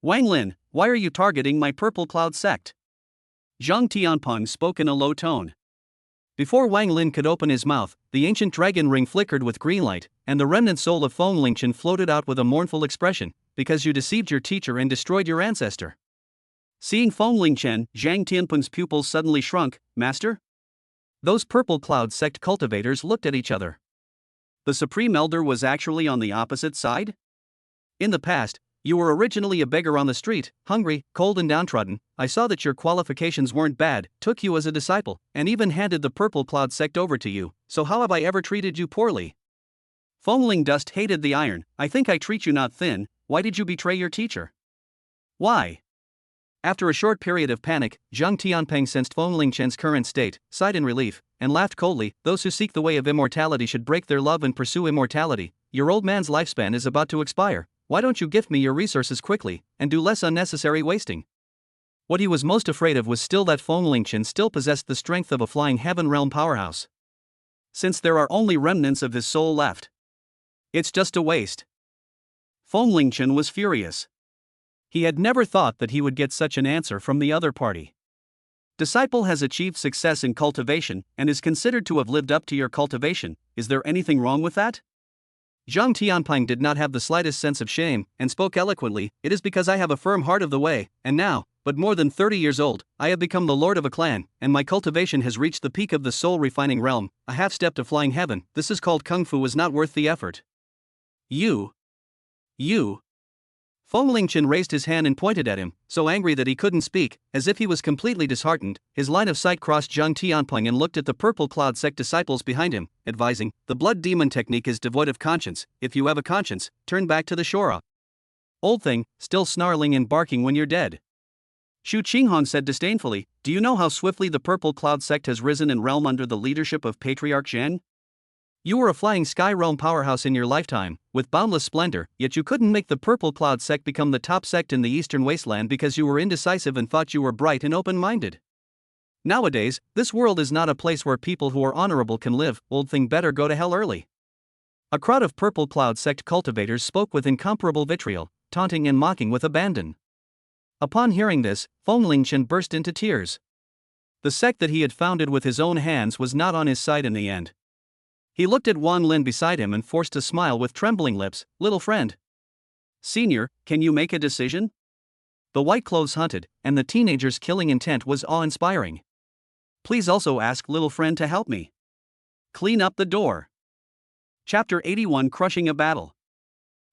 Wang Lin, why are you targeting my purple cloud sect? Zhang Tianpeng spoke in a low tone. Before Wang Lin could open his mouth, the ancient dragon ring flickered with green light, and the remnant soul of Feng Lingchen floated out with a mournful expression, because you deceived your teacher and destroyed your ancestor. Seeing Feng Lingchen, Zhang Tianpeng's pupils suddenly shrunk. Master? Those purple cloud sect cultivators looked at each other. The Supreme Elder was actually on the opposite side? In the past, you were originally a beggar on the street, hungry, cold and downtrodden. I saw that your qualifications weren't bad, took you as a disciple, and even handed the purple cloud sect over to you, so how have I ever treated you poorly? Feng Ling Dust hated the iron. I think I treat you not thin. Why did you betray your teacher? Why? After a short period of panic, Zhang Tianpeng sensed Feng Lingchen's current state, sighed in relief, and laughed coldly. Those who seek the way of immortality should break their love and pursue immortality. Your old man's lifespan is about to expire. Why don't you gift me your resources quickly, and do less unnecessary wasting? What he was most afraid of was still that Feng Lingchen still possessed the strength of a flying heaven realm powerhouse. Since there are only remnants of his soul left, it's just a waste. Feng Lingchen was furious. He had never thought that he would get such an answer from the other party. Disciple has achieved success in cultivation and is considered to have lived up to your cultivation. Is there anything wrong with that? Zhang Tianpeng did not have the slightest sense of shame, and spoke eloquently. It is because I have a firm heart of the way, and now, but more than 30 years old, I have become the lord of a clan, and my cultivation has reached the peak of the soul-refining realm, a half-step to flying heaven. This is called kung fu is not worth the effort. You. Feng Lingchen raised his hand and pointed at him, so angry that he couldn't speak, as if he was completely disheartened. His line of sight crossed Zhang Tianpeng and looked at the purple cloud sect disciples behind him, advising, the blood demon technique is devoid of conscience. If you have a conscience, turn back to the Shora. Old thing, still snarling and barking when you're dead. Xu Qinghong said disdainfully, do you know how swiftly the purple cloud sect has risen in realm under the leadership of Patriarch Zhen? You were a flying sky realm powerhouse in your lifetime, with boundless splendor, yet you couldn't make the purple cloud sect become the top sect in the eastern wasteland because you were indecisive and thought you were bright and open-minded. Nowadays, this world is not a place where people who are honorable can live. Old thing, better go to hell early. A crowd of purple cloud sect cultivators spoke with incomparable vitriol, taunting and mocking with abandon. Upon hearing this, Feng Lingchen burst into tears. The sect that he had founded with his own hands was not on his side in the end. He looked at Wang Lin beside him and forced a smile with trembling lips. Little friend. Senior, can you make a decision? The white clothes hunted, and the teenager's killing intent was awe-inspiring. Please also ask little friend to help me. Clean up the door. Chapter 81 Crushing a Battle.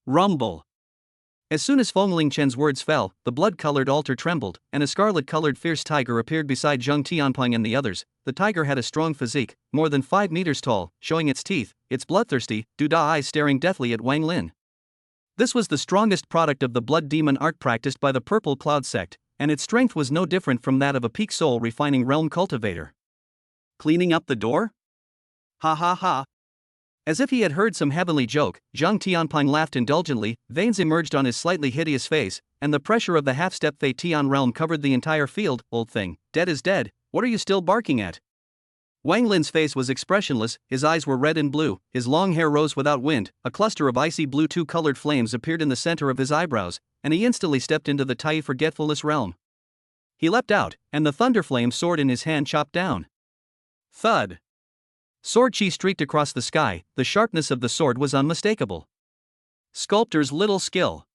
Rumble. As soon as Feng Lingchen's words fell, the blood-colored altar trembled, and a scarlet-colored fierce tiger appeared beside Zhang Tianpeng and the others. The tiger had a strong physique, more than 5 meters tall, showing its teeth, its bloodthirsty, Duda eyes staring deathly at Wang Lin. This was the strongest product of the blood demon art practiced by the Purple Cloud sect, and its strength was no different from that of a peak soul-refining realm cultivator. Cleaning up the door? Ha ha ha. As if he had heard some heavenly joke, Zhang Tianpeng laughed indulgently. Veins emerged on his slightly hideous face, and the pressure of the half-step Fei Tian realm covered the entire field. Old thing, dead is dead, what are you still barking at? Wang Lin's face was expressionless, his eyes were red and blue, his long hair rose without wind, a cluster of icy blue two-colored flames appeared in the center of his eyebrows, and he instantly stepped into the Tai forgetfulness realm. He leapt out, and the thunder flame sword in his hand chopped down. Thud. Sword chi streaked across the sky, the sharpness of the sword was unmistakable. Sculptor's little skill.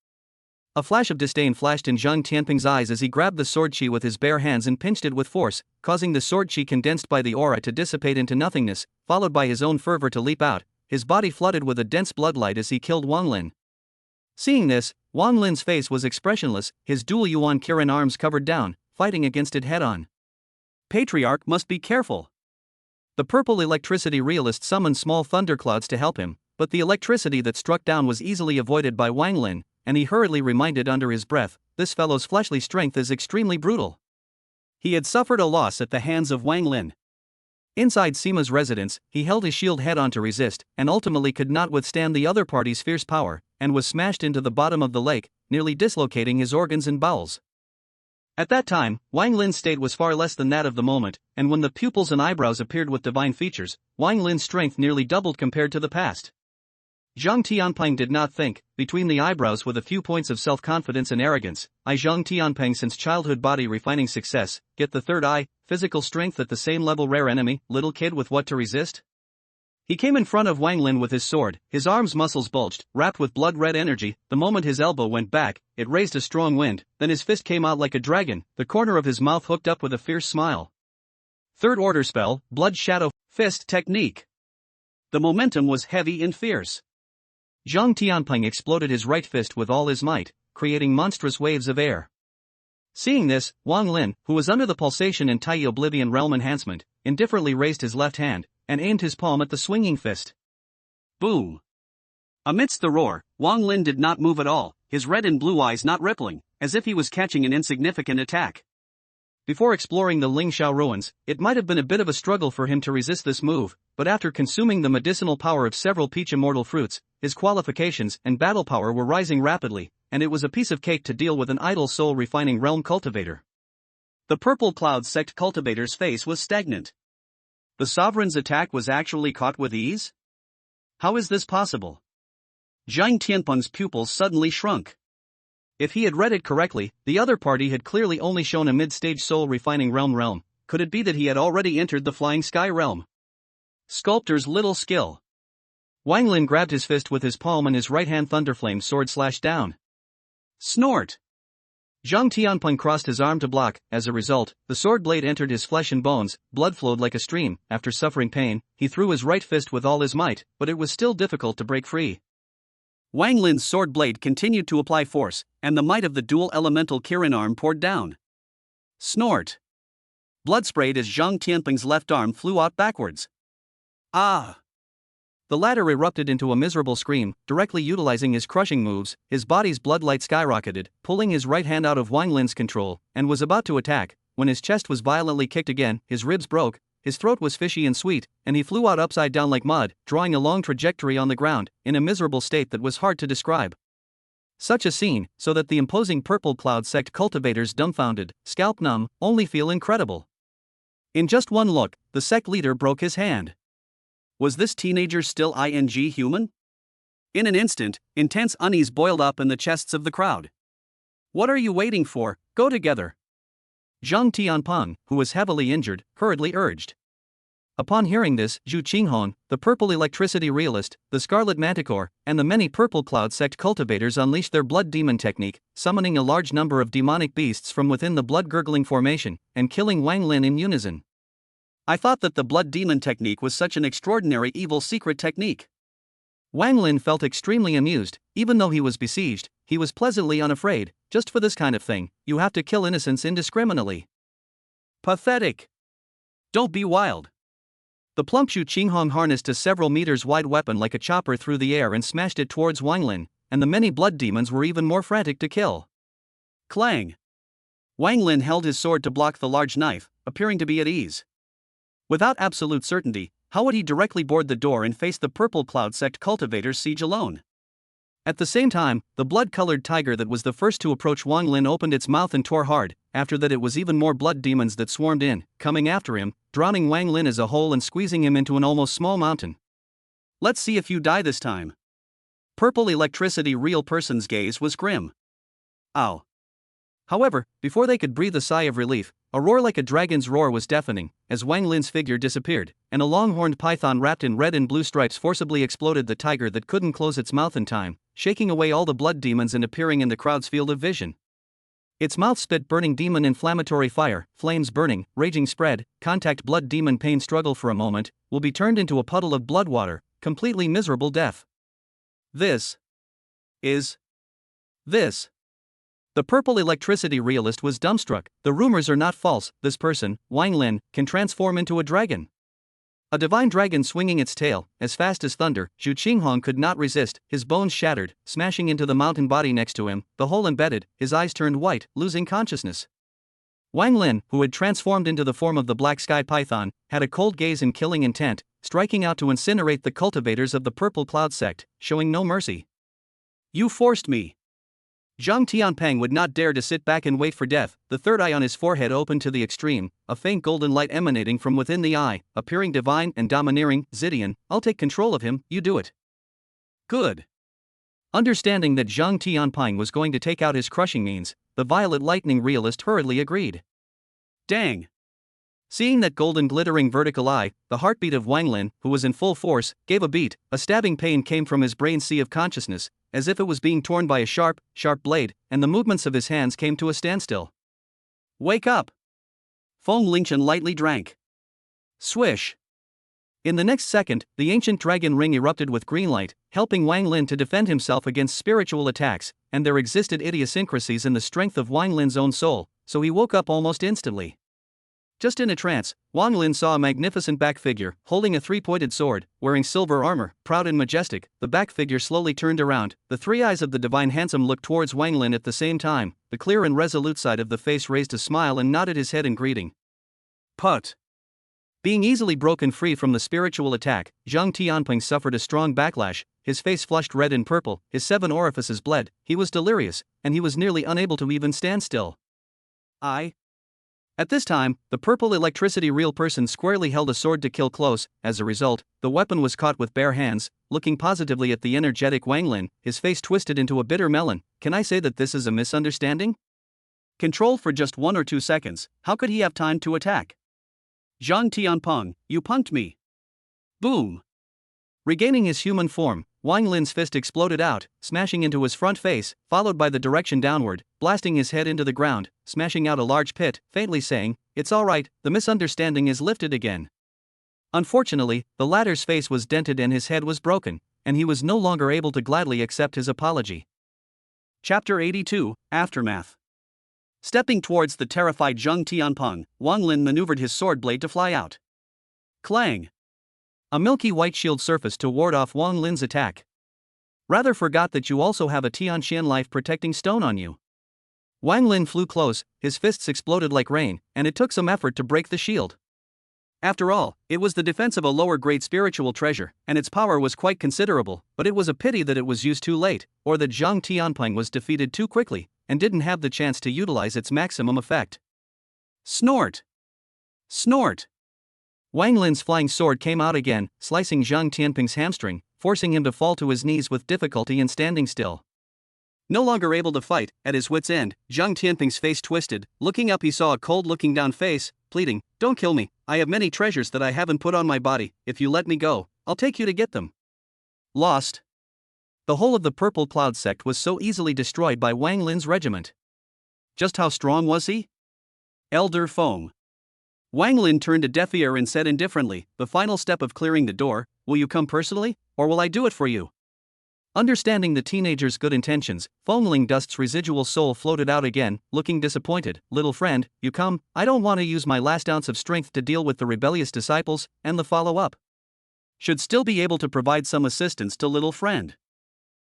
A flash of disdain flashed in Zhang Tianpeng's eyes as he grabbed the sword chi with his bare hands and pinched it with force, causing the sword chi condensed by the aura to dissipate into nothingness, followed by his own fervor to leap out, his body flooded with a dense bloodlight as he killed Wang Lin. Seeing this, Wang Lin's face was expressionless, his dual Yuan Kirin arms covered down, fighting against it head-on. Patriarch must be careful. The purple electricity realist summoned small thunderclouds to help him, but the electricity that struck down was easily avoided by Wang Lin, and he hurriedly reminded under his breath, this fellow's fleshly strength is extremely brutal. He had suffered a loss at the hands of Wang Lin. Inside Sema's residence, he held his shield head-on to resist, and ultimately could not withstand the other party's fierce power, and was smashed into the bottom of the lake, nearly dislocating his organs and bowels. At that time, Wang Lin's state was far less than that of the moment, and when the pupils and eyebrows appeared with divine features, Wang Lin's strength nearly doubled compared to the past. Zhang Tianping did not think, between the eyebrows with a few points of self-confidence and arrogance, I Zhang Tianping since childhood body refining success, get the third eye, physical strength at the same level rare enemy, little kid with what to resist? He came in front of Wang Lin with his sword, his arms muscles bulged, wrapped with blood-red energy. The moment his elbow went back, it raised a strong wind, then his fist came out like a dragon, the corner of his mouth hooked up with a fierce smile. Third order spell, Blood Shadow, Fist Technique. The momentum was heavy and fierce. Zhang Tianping exploded his right fist with all his might, creating monstrous waves of air. Seeing this, Wang Lin, who was under the pulsation and Tai Oblivion Realm enhancement, indifferently raised his left hand, and aimed his palm at the swinging fist. Boom! Amidst the roar, Wang Lin did not move at all, his red and blue eyes not rippling, as if he was catching an insignificant attack. Before exploring the Lingxiao ruins, it might have been a bit of a struggle for him to resist this move, but after consuming the medicinal power of several peach immortal fruits, his qualifications and battle power were rising rapidly, and it was a piece of cake to deal with an idle soul refining realm cultivator. The Purple Cloud Sect cultivator's face was stagnant. The sovereign's attack was actually caught with ease? How is this possible? Zhang Tianpeng's pupils suddenly shrunk. If he had read it correctly, the other party had clearly only shown a mid-stage soul refining realm. Could it be that he had already entered the flying sky realm? Sculptor's little skill. Wang Lin grabbed his fist with his palm and his right hand thunderflame sword slashed down. Snort! Zhang Tianpeng crossed his arm to block. As a result, the sword blade entered his flesh and bones, blood flowed like a stream. After suffering pain, he threw his right fist with all his might, but it was still difficult to break free. Wang Lin's sword blade continued to apply force, and the might of the dual elemental Kirin arm poured down. Snort! Blood sprayed as Zhang Tianpeng's left arm flew out backwards. Ah! The latter erupted into a miserable scream, directly utilizing his crushing moves. His body's bloodlight skyrocketed, pulling his right hand out of Wang Lin's control, and was about to attack, when his chest was violently kicked again, his ribs broke, his throat was fishy and sweet, and he flew out upside down like mud, drawing a long trajectory on the ground, in a miserable state that was hard to describe. Such a scene, so that the imposing Purple Cloud Sect cultivators dumbfounded, scalp numb, only feel incredible. In just one look, the sect leader broke his hand. Was this teenager still human? In an instant, intense unease boiled up in the chests of the crowd. What are you waiting for? Go together! Zhang Tianpeng, who was heavily injured, hurriedly urged. Upon hearing this, Zhu Qinghong, the purple electricity realist, the scarlet manticore, and the many Purple Cloud Sect cultivators unleashed their blood demon technique, summoning a large number of demonic beasts from within the blood-gurgling formation, and killing Wang Lin in unison. I thought that the blood demon technique was such an extraordinary evil secret technique. Wang Lin felt extremely amused. Even though he was besieged, he was pleasantly unafraid. Just for this kind of thing, you have to kill innocents indiscriminately. Pathetic! Don't be wild. The plump Zhu Qinghong harnessed a several meters wide weapon like a chopper through the air and smashed it towards Wang Lin, and the many blood demons were even more frantic to kill. Clang! Wang Lin held his sword to block the large knife, appearing to be at ease. Without absolute certainty, how would he directly board the door and face the Purple Cloud Sect cultivators' siege alone? At the same time, the blood-colored tiger that was the first to approach Wang Lin opened its mouth and tore hard. After that it was even more blood demons that swarmed in, coming after him, drowning Wang Lin as a whole and squeezing him into an almost small mountain. Let's see if you die this time. Purple electricity real person's gaze was grim. Ow. However, before they could breathe a sigh of relief, a roar like a dragon's roar was deafening, as Wang Lin's figure disappeared, and a long-horned python wrapped in red and blue stripes forcibly exploded the tiger that couldn't close its mouth in time, shaking away all the blood demons and appearing in the crowd's field of vision. Its mouth spit burning demon inflammatory fire, flames burning, raging spread, contact blood demon pain struggle for a moment, will be turned into a puddle of blood water, completely miserable death. This. The purple electricity realist was dumbstruck. The rumors are not false. This person, Wang Lin, can transform into a dragon. A divine dragon swinging its tail, as fast as thunder. Zhu Qinghong could not resist, his bones shattered, smashing into the mountain body next to him, the hole embedded, his eyes turned white, losing consciousness. Wang Lin, who had transformed into the form of the black sky python, had a cold gaze and killing intent, striking out to incinerate the cultivators of the Purple Cloud Sect, showing no mercy. You forced me. Zhang Tianpeng would not dare to sit back and wait for death, the third eye on his forehead opened to the extreme, a faint golden light emanating from within the eye, appearing divine and domineering. Zidian, I'll take control of him, you do it. Good. Understanding that Zhang Tianpeng was going to take out his crushing means, the violet lightning realist hurriedly agreed. Dang. Seeing that golden glittering vertical eye, the heartbeat of Wang Lin, who was in full force, gave a beat. A stabbing pain came from his brain sea of consciousness, as if it was being torn by a sharp blade, and the movements of his hands came to a standstill. Wake up! Feng Lingchen lightly drank. Swish! In the next second, the ancient dragon ring erupted with green light, helping Wang Lin to defend himself against spiritual attacks, and there existed idiosyncrasies in the strength of Wang Lin's own soul, so he woke up almost instantly. Just in a trance, Wang Lin saw a magnificent back figure, holding a three-pointed sword, wearing silver armor, proud and majestic. The back figure slowly turned around, the three eyes of the divine handsome looked towards Wang Lin at the same time, the clear and resolute side of the face raised a smile and nodded his head in greeting. Put. Being easily broken free from the spiritual attack, Zhang Tianpeng suffered a strong backlash, his face flushed red and purple, his 7 orifices bled, he was delirious, and he was nearly unable to even stand still. At this time, the purple electricity real person squarely held a sword to kill close. As a result, the weapon was caught with bare hands. Looking positively at the energetic Wang Lin, his face twisted into a bitter melon. Can I say that this is a misunderstanding? Control for just 1 or 2 seconds, how could he have time to attack? Zhang Tianpeng, you punked me. Boom! Regaining his human form, Wang Lin's fist exploded out, smashing into his front face, followed by the direction downward, blasting his head into the ground, smashing out a large pit, faintly saying, "It's all right, the misunderstanding is lifted again." Unfortunately, the latter's face was dented and his head was broken, and he was no longer able to gladly accept his apology. Chapter 82, Aftermath. Stepping towards the terrified Zhang Tianpeng, Wang Lin maneuvered his sword blade to fly out. Clang! A milky white shield surfaced to ward off Wang Lin's attack. Rather forgot that you also have a Tianxian life protecting stone on you. Wang Lin flew close, his fists exploded like rain, and it took some effort to break the shield. After all, it was the defense of a lower-grade spiritual treasure, and its power was quite considerable, but it was a pity that it was used too late, or that Zhang Tianpeng was defeated too quickly, and didn't have the chance to utilize its maximum effect. Snort! Snort! Wang Lin's flying sword came out again, slicing Zhang Tianpeng's hamstring, forcing him to fall to his knees with difficulty and standing still. No longer able to fight, at his wit's end, Zhang Tianpeng's face twisted. Looking up, he saw a cold looking down face, pleading, "Don't kill me, I have many treasures that I haven't put on my body. If you let me go, I'll take you to get them." Lost. The whole of the Purple Cloud sect was so easily destroyed by Wang Lin's regiment. Just how strong was he? Elder Feng. Wang Lin turned a deaf ear and said indifferently, "The final step of clearing the door, will you come personally, or will I do it for you?" Understanding the teenager's good intentions, Feng Ling Dust's residual soul floated out again, looking disappointed. "Little friend, you come, I don't want to use my last ounce of strength to deal with the rebellious disciples, and the follow-up. Should still be able to provide some assistance to little friend."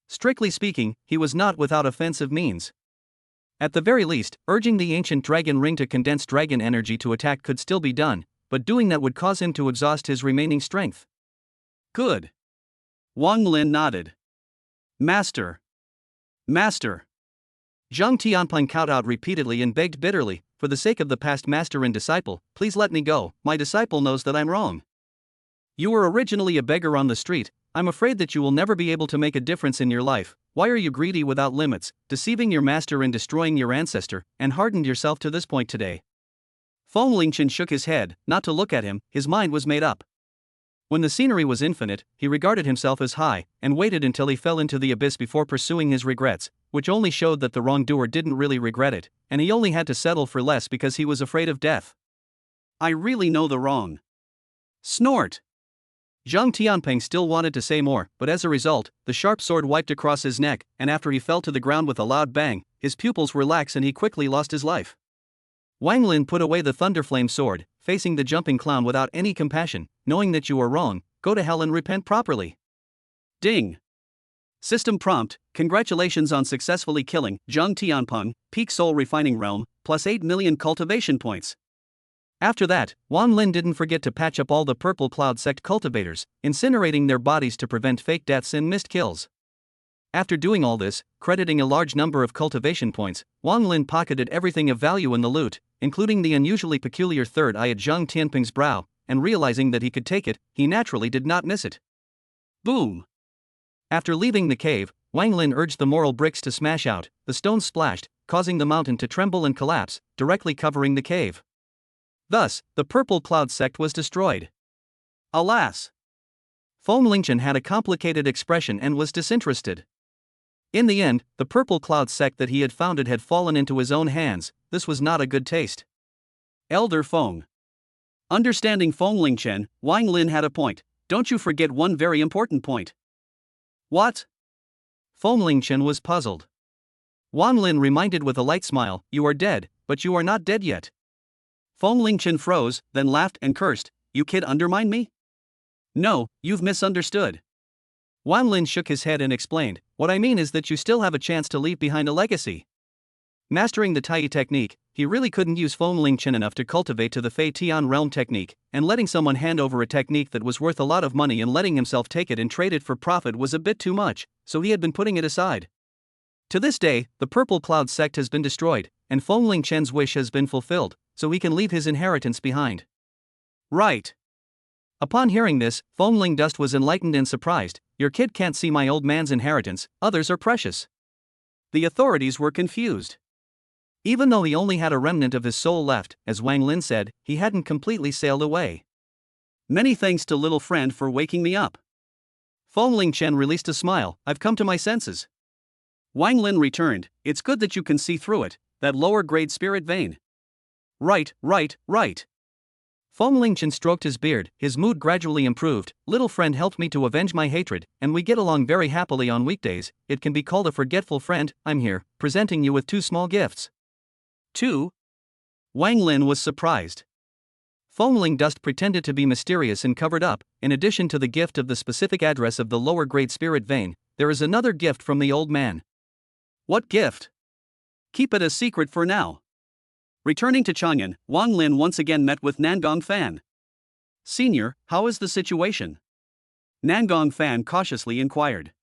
Strictly speaking, he was not without offensive means. At the very least, urging the ancient dragon ring to condense dragon energy to attack could still be done, but doing that would cause him to exhaust his remaining strength. Good. Wang Lin nodded. Master. Master. Zhang Tianpeng cowed out repeatedly and begged bitterly, "For the sake of the past master and disciple, please let me go, my disciple knows that I'm wrong. You were originally a beggar on the street, I'm afraid that you will never be able to make a difference in your life. Why are you greedy without limits, deceiving your master and destroying your ancestor, and hardened yourself to this point today?" Feng Lingchen shook his head, not to look at him, his mind was made up. When the scenery was infinite, he regarded himself as high, and waited until he fell into the abyss before pursuing his regrets, which only showed that the wrongdoer didn't really regret it, and he only had to settle for less because he was afraid of death. I really know the wrong. Snort! Zhang Tianpeng still wanted to say more, but as a result, the sharp sword wiped across his neck, and after he fell to the ground with a loud bang, his pupils relaxed and he quickly lost his life. Wang Lin put away the thunderflame sword, facing the jumping clown without any compassion. "Knowing that you are wrong, go to hell and repent properly." Ding! System prompt, "Congratulations on successfully killing Zhang Tianpeng, peak soul refining realm, plus 8 million cultivation points." After that, Wang Lin didn't forget to patch up all the Purple Cloud sect cultivators, incinerating their bodies to prevent fake deaths and missed kills. After doing all this, crediting a large number of cultivation points, Wang Lin pocketed everything of value in the loot, including the unusually peculiar third eye at Zhang Tianping's brow, and realizing that he could take it, he naturally did not miss it. Boom! After leaving the cave, Wang Lin urged the moral bricks to smash out. The stones splashed, causing the mountain to tremble and collapse, directly covering the cave. Thus, the Purple Cloud sect was destroyed. Alas! Feng Lingchen had a complicated expression and was disinterested. In the end, the Purple Cloud sect that he had founded had fallen into his own hands. This was not a good taste. Elder Feng. Understanding Feng Lingchen, Wang Lin had a point. Don't you forget one very important point. What? Feng Lingchen was puzzled. Wang Lin reminded with a light smile, "You are dead, but you are not dead yet." Feng Lingchen froze, then laughed and cursed, "You kid undermine me? No, you've misunderstood." Wang Lin shook his head and explained, "What I mean is that you still have a chance to leave behind a legacy." Mastering the Tai technique, he really couldn't use Feng Lingchen enough to cultivate to the Fei Tian realm technique, and letting someone hand over a technique that was worth a lot of money and letting himself take it and trade it for profit was a bit too much, so he had been putting it aside. To this day, the Purple Cloud sect has been destroyed, and Feng Lingchen's wish has been fulfilled, so he can leave his inheritance behind. Right. Upon hearing this, Feng Lingdust was enlightened and surprised. "Your kid can't see my old man's inheritance, others are precious." The authorities were confused. Even though he only had a remnant of his soul left, as Wang Lin said, he hadn't completely sailed away. Many thanks to little friend for waking me up. Feng Lingchen released a smile, "I've come to my senses." Wang Lin returned, "It's good that you can see through it, that lower grade spirit vein." Right. Feng Lingchen stroked his beard, his mood gradually improved. "Little friend helped me to avenge my hatred, and we get along very happily on weekdays. It can be called a forgetful friend. I'm here, presenting you with 2 small gifts." 2? Wang Lin was surprised. Feng Lingdust pretended to be mysterious and covered up. "In addition to the gift of the specific address of the lower grade spirit vein, there is another gift from the old man." What gift? Keep it a secret for now. Returning to Xuanjian, Wang Lin once again met with Nangong Fan. "Senior, how is the situation?" Nangong Fan cautiously inquired.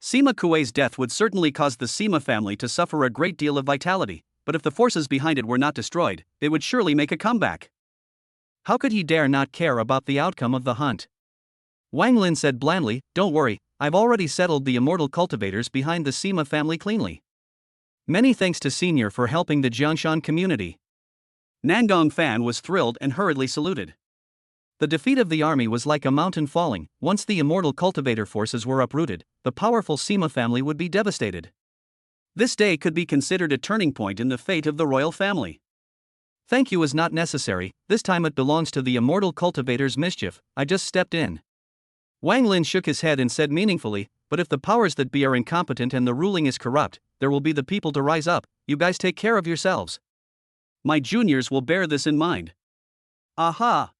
Sema Kuei's death would certainly cause the Sema family to suffer a great deal of vitality, but if the forces behind it were not destroyed, it would surely make a comeback. How could he dare not care about the outcome of the hunt? Wang Lin said blandly, "Don't worry, I've already settled the immortal cultivators behind the Sema family cleanly. Many thanks to Senior for helping the Jiangshan community." Nangong Fan was thrilled and hurriedly saluted. The defeat of the army was like a mountain falling. Once the immortal cultivator forces were uprooted, the powerful Sema family would be devastated. This day could be considered a turning point in the fate of the royal family. "Thank you is not necessary, this time it belongs to the immortal cultivator's mischief, I just stepped in." Wang Lin shook his head and said meaningfully, "But if the powers that be are incompetent and the ruling is corrupt, there will be the people to rise up. You guys take care of yourselves." "My juniors will bear this in mind." Aha!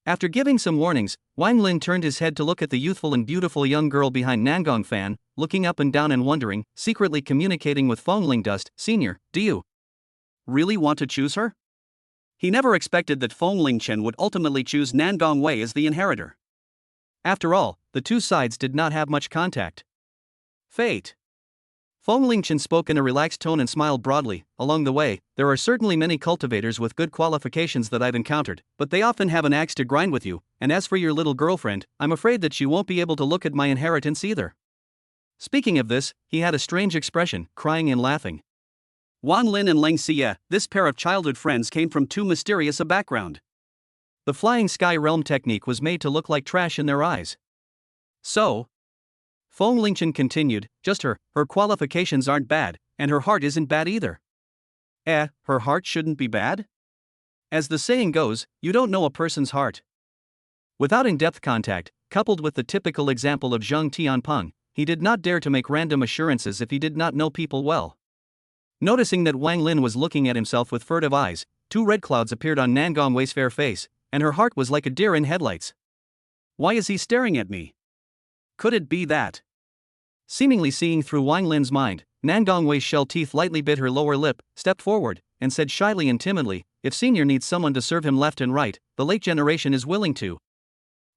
After giving some warnings, Wang Lin turned his head to look at the youthful and beautiful young girl behind Nangong Fan, looking up and down and wondering, secretly communicating with Feng Lingdust, "Senior, do you really want to choose her?" He never expected that Feng Lingchen would ultimately choose Nangong Wei as the inheritor. After all, the two sides did not have much contact. Fate. Feng Lingchen spoke in a relaxed tone and smiled broadly. "Along the way, there are certainly many cultivators with good qualifications that I've encountered, but they often have an axe to grind with you, and as for your little girlfriend, I'm afraid that she won't be able to look at my inheritance either." Speaking of this, he had a strange expression, crying and laughing. Wang Lin and Leng Xie, this pair of childhood friends came from too mysterious a background. The flying sky realm technique was made to look like trash in their eyes. So? Feng Lingchen continued, "Just her qualifications aren't bad, and her heart isn't bad either." Her heart shouldn't be bad? As the saying goes, you don't know a person's heart. Without in-depth contact, coupled with the typical example of Zheng Tianpeng, he did not dare to make random assurances if he did not know people well. Noticing that Wang Lin was looking at himself with furtive eyes, 2 red clouds appeared on Nangong Wei's fair face, and her heart was like a deer in headlights. Why is he staring at me? Could it be that? Seemingly seeing through Wang Lin's mind, Nangong Wei's shell teeth lightly bit her lower lip, stepped forward, and said shyly and timidly, "If Senior needs someone to serve him left and right, the late generation is willing to."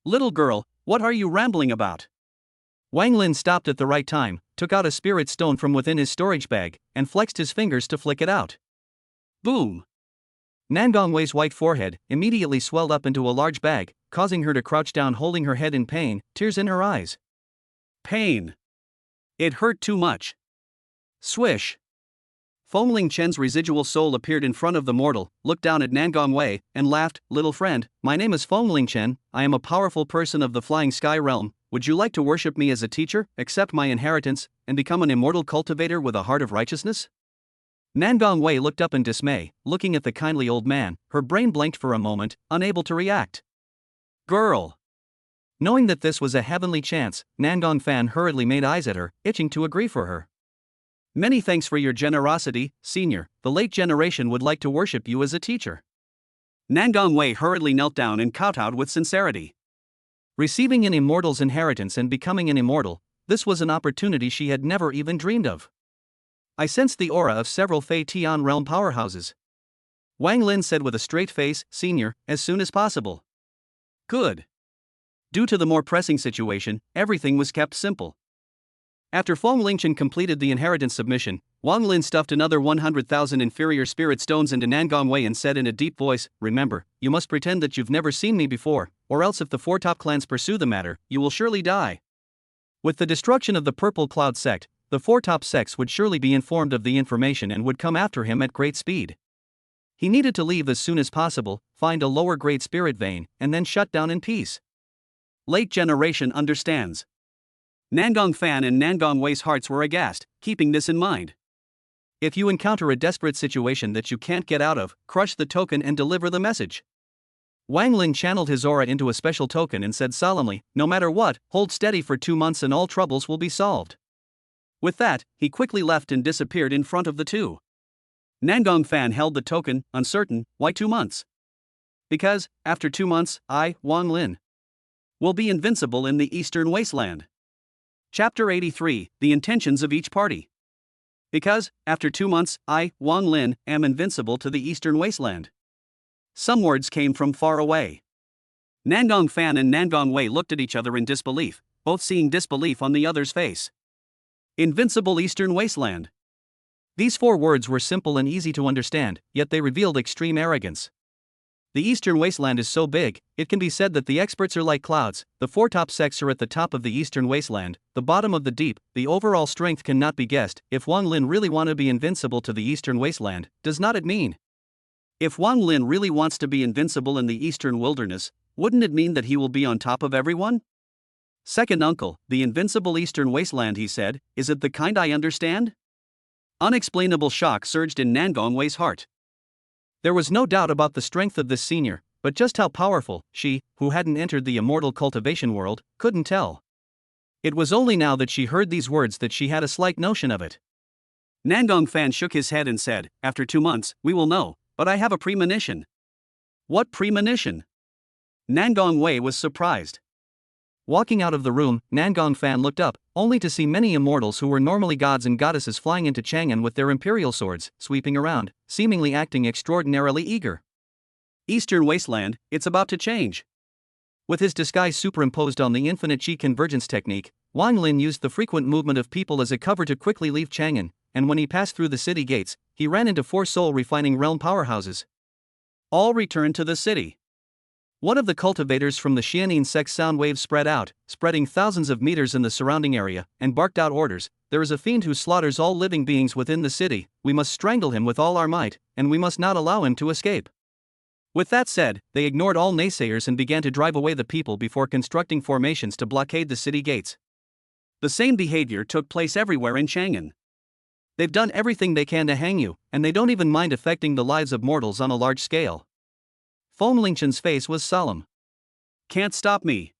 "Little girl, what are you rambling about?" Wang Lin stopped at the right time, took out a spirit stone from within his storage bag, and flexed his fingers to flick it out. Boom! Nangong Wei's white forehead immediately swelled up into a large bag, causing her to crouch down holding her head in pain, tears in her eyes. Pain. It hurt too much. Swish. Fengling Chen's residual soul appeared in front of the mortal, looked down at Nangong Wei, and laughed. Little friend, my name is Fengling Chen, I am a powerful person of the flying sky realm. Would you like to worship me as a teacher, accept my inheritance, and become an immortal cultivator with a heart of righteousness? Nangong Wei looked up in dismay, looking at the kindly old man, her brain blanked for a moment, unable to react. Girl! Knowing that this was a heavenly chance, Nangong Fan hurriedly made eyes at her, itching to agree for her. Many thanks for your generosity, senior. The late generation would like to worship you as a teacher. Nangong Wei hurriedly knelt down and kowtowed with sincerity. Receiving an immortal's inheritance and becoming an immortal, this was an opportunity she had never even dreamed of. I sensed the aura of several Fei Tian realm powerhouses. Wang Lin said with a straight face, Senior, as soon as possible. Good. Due to the more pressing situation, everything was kept simple. After Feng Lingchen completed the inheritance submission, Wang Lin stuffed another 100,000 inferior spirit stones into Nangong Wei and said in a deep voice, Remember, you must pretend that you've never seen me before, or else if the four top clans pursue the matter, you will surely die. With the destruction of the Purple Cloud Sect, the four top sects would surely be informed of the information and would come after him at great speed. He needed to leave as soon as possible, find a lower grade spirit vein, and then shut down in peace. Late generation understands. Nangong Fan and Nangong Wei's hearts were aghast, keeping this in mind. If you encounter a desperate situation that you can't get out of, crush the token and deliver the message. Wang Lin channeled his aura into a special token and said solemnly, No matter what, hold steady for 2 months and all troubles will be solved. With that, he quickly left and disappeared in front of the two. Nangong Fan held the token, uncertain. Why 2 months? Because, after 2 months, I, Wang Lin, will be invincible in the Eastern Wasteland. Chapter 83, The Intentions of Each Party. Because, after 2 months, I, Wang Lin, am invincible to the Eastern Wasteland. Some words came from far away. Nangong Fan and Nangong Wei looked at each other in disbelief, both seeing disbelief on the other's face. Invincible Eastern Wasteland. These 4 words were simple and easy to understand, yet they revealed extreme arrogance. The Eastern Wasteland is so big, it can be said that the experts are like clouds, the 4 top sects are at the top of the Eastern Wasteland, the bottom of the deep, the overall strength cannot be guessed. If Wang Lin really want to be invincible to the Eastern Wasteland, does not it mean? If Wang Lin really wants to be invincible in the Eastern Wilderness, wouldn't it mean that he will be on top of everyone? Second uncle, the invincible Eastern Wasteland, he said, is it the kind I understand? Unexplainable shock surged in Nangong Wei's heart. There was no doubt about the strength of this senior, but just how powerful, she, who hadn't entered the immortal cultivation world, couldn't tell. It was only now that she heard these words that she had a slight notion of it. Nangong Fan shook his head and said, After 2 months, we will know, but I have a premonition. What premonition? Nangong Wei was surprised. Walking out of the room, Nangong Fan looked up, only to see many immortals who were normally gods and goddesses flying into Chang'an with their imperial swords, sweeping around, seemingly acting extraordinarily eager. Eastern Wasteland, it's about to change. With his disguise superimposed on the infinite Qi convergence technique, Wang Lin used the frequent movement of people as a cover to quickly leave Chang'an, and when he passed through the city gates, he ran into 4 soul-refining realm powerhouses. All returned to the city. One of the cultivators from the Xianin Sect sound waves spread out, spreading thousands of meters in the surrounding area, and barked out orders. There is a fiend who slaughters all living beings within the city, we must strangle him with all our might, and we must not allow him to escape. With that said, they ignored all naysayers and began to drive away the people before constructing formations to blockade the city gates. The same behavior took place everywhere in Chang'an. They've done everything they can to hang you, and they don't even mind affecting the lives of mortals on a large scale. Feng Lingchen's face was solemn. Can't stop me.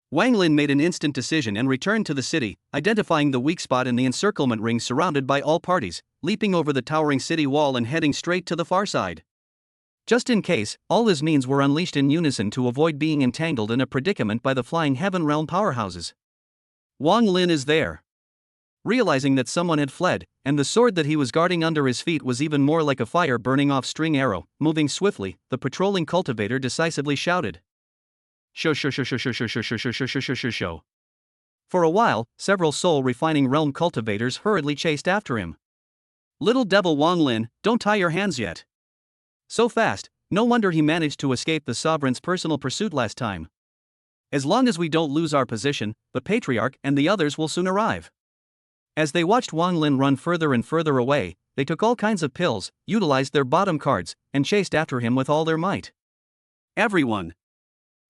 Wang Lin made an instant decision and returned to the city, identifying the weak spot in the encirclement ring surrounded by all parties, leaping over the towering city wall and heading straight to the far side. Just in case, all his means were unleashed in unison to avoid being entangled in a predicament by the flying heaven realm powerhouses. Wang Lin is there. Realizing that someone had fled, and the sword that he was guarding under his feet was even more like a fire burning off string arrow, moving swiftly, the patrolling cultivator decisively shouted. Show. For a while, several soul-refining realm cultivators hurriedly chased after him. Little devil Wang Lin, don't tie your hands yet. So fast, no wonder he managed to escape the sovereign's personal pursuit last time. As long as we don't lose our position, the patriarch and the others will soon arrive. As they watched Wang Lin run further and further away, they took all kinds of pills, utilized their bottom cards, and chased after him with all their might. Everyone.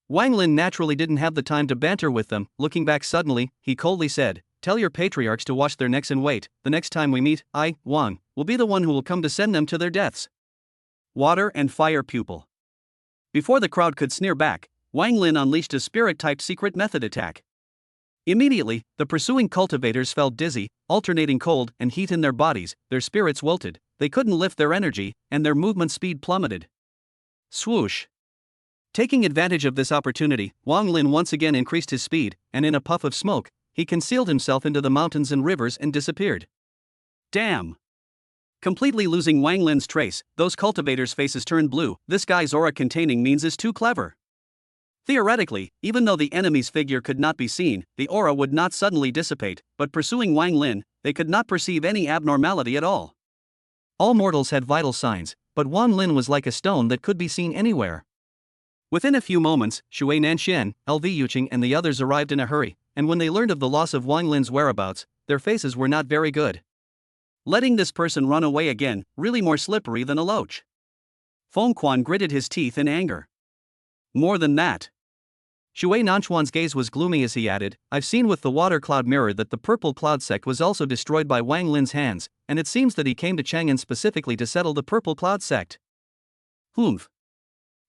Wang Lin naturally didn't have the time to banter with them. Looking back suddenly, he coldly said, "Tell your patriarchs to wash their necks and wait. The next time we meet, I, Wang, will be the one who will come to send them to their deaths." Water and fire pupil. Before the crowd could sneer back, Wang Lin unleashed a spirit-type secret method attack. Immediately, the pursuing cultivators felt dizzy, alternating cold and heat in their bodies, their spirits wilted, they couldn't lift their energy, and their movement speed plummeted. Swoosh. Taking advantage of this opportunity, Wang Lin once again increased his speed, and in a puff of smoke, he concealed himself into the mountains and rivers and disappeared. Damn! Completely losing Wang Lin's trace, those cultivators' faces turned blue. This guy's aura containing means is too clever. Theoretically, even though the enemy's figure could not be seen, the aura would not suddenly dissipate, but pursuing Wang Lin, they could not perceive any abnormality at all. All mortals had vital signs, but Wang Lin was like a stone that could be seen anywhere. Within a few moments, Xue Nanxian, LV Yuqing and the others arrived in a hurry, and when they learned of the loss of Wang Lin's whereabouts, their faces were not very good. Letting this person run away again, really more slippery than a loach. Feng Quan gritted his teeth in anger. More than that. Xue Nanchuan's gaze was gloomy as he added, "I've seen with the water cloud mirror that the purple cloud sect was also destroyed by Wang Lin's hands, and it seems that he came to Chang'an specifically to settle the purple cloud sect." Humph.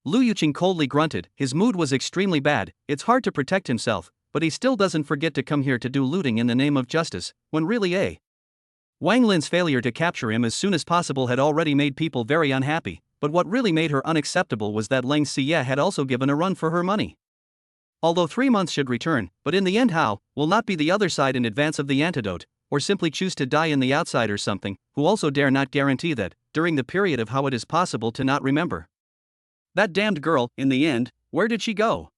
Lu Yuqing coldly grunted. His mood was extremely bad. It's hard to protect himself, but he still doesn't forget to come here to do looting in the name of justice, when really Wang Lin's failure to capture him as soon as possible had already made people very unhappy, but what really made her unacceptable was that Leng Xiyue had also given a run for her money. Although 3 months should return, but in the end how, will not be the other side in advance of the antidote, or simply choose to die in the outside or something, who also dare not guarantee that, during the period of how it is possible to not remember. That damned girl, in the end, where did she go?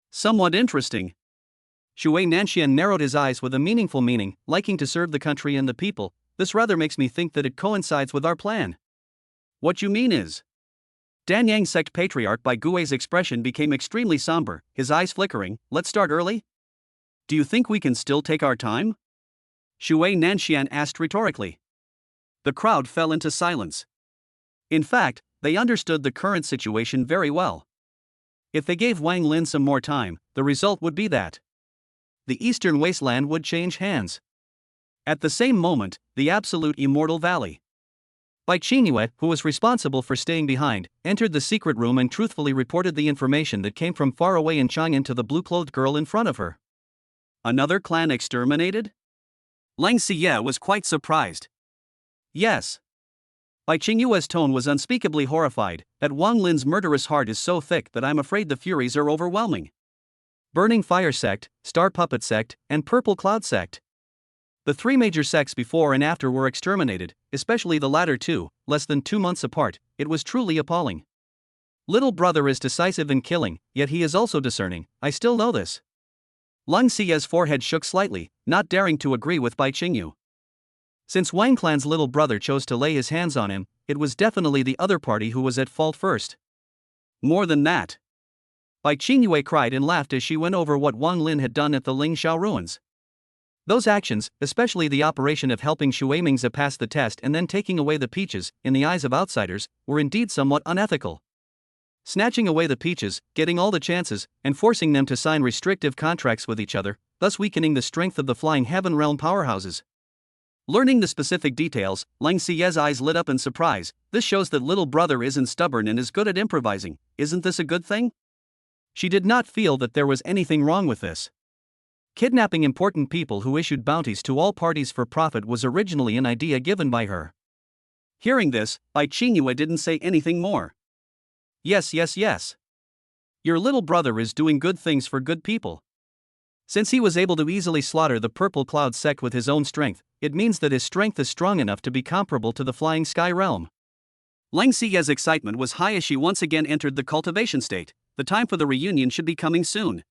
Somewhat interesting. Xue Nanxian narrowed his eyes with a meaningful meaning, liking to serve the country and the people. This rather makes me think that it coincides with our plan. What you mean is... Danyang Sect Patriarch Bai Gui's expression became extremely somber, his eyes flickering. Let's start early? Do you think we can still take our time? Xue Nanxian asked rhetorically. The crowd fell into silence. In fact, they understood the current situation very well. If they gave Wang Lin some more time, the result would be that the eastern wasteland would change hands. At the same moment, the absolute immortal valley. Bai Xiyue, who was responsible for staying behind, entered the secret room and truthfully reported the information that came from far away in Chang'an to the blue-clothed girl in front of her. Another clan exterminated? Leng Xiyue was quite surprised. Yes. Bai Qingyue's tone was unspeakably horrified. That Wang Lin's murderous heart is so thick that I'm afraid the furies are overwhelming. Burning Fire Sect, Star Puppet Sect, and Purple Cloud Sect. The 3 major sects before and after were exterminated, especially the latter two, less than 2 months apart. It was truly appalling. Little brother is decisive in killing, yet he is also discerning. I still know this. Leng Xiyue's forehead shook slightly, not daring to agree with Bai Qingyue. Since Wang Clan's little brother chose to lay his hands on him, it was definitely the other party who was at fault first. More than that. Bai Qingyue cried and laughed as she went over what Wang Lin had done at the Lingxiao ruins. Those actions, especially the operation of helping Xue Mingzi pass the test and then taking away the peaches, in the eyes of outsiders, were indeed somewhat unethical. Snatching away the peaches, getting all the chances, and forcing them to sign restrictive contracts with each other, thus weakening the strength of the Flying Heaven Realm powerhouses. Learning the specific details, Leng Xiyue's eyes lit up in surprise. This shows that little brother isn't stubborn and is good at improvising. Isn't this a good thing? She did not feel that there was anything wrong with this. Kidnapping important people who issued bounties to all parties for profit was originally an idea given by her. Hearing this, Bai Qingyue didn't say anything more. Yes. Your little brother is doing good things for good people. Since he was able to easily slaughter the Purple Cloud Sect with his own strength, it means that his strength is strong enough to be comparable to the Flying Sky Realm. Leng Xiyue's excitement was high as she once again entered the cultivation state. The time for the reunion should be coming soon.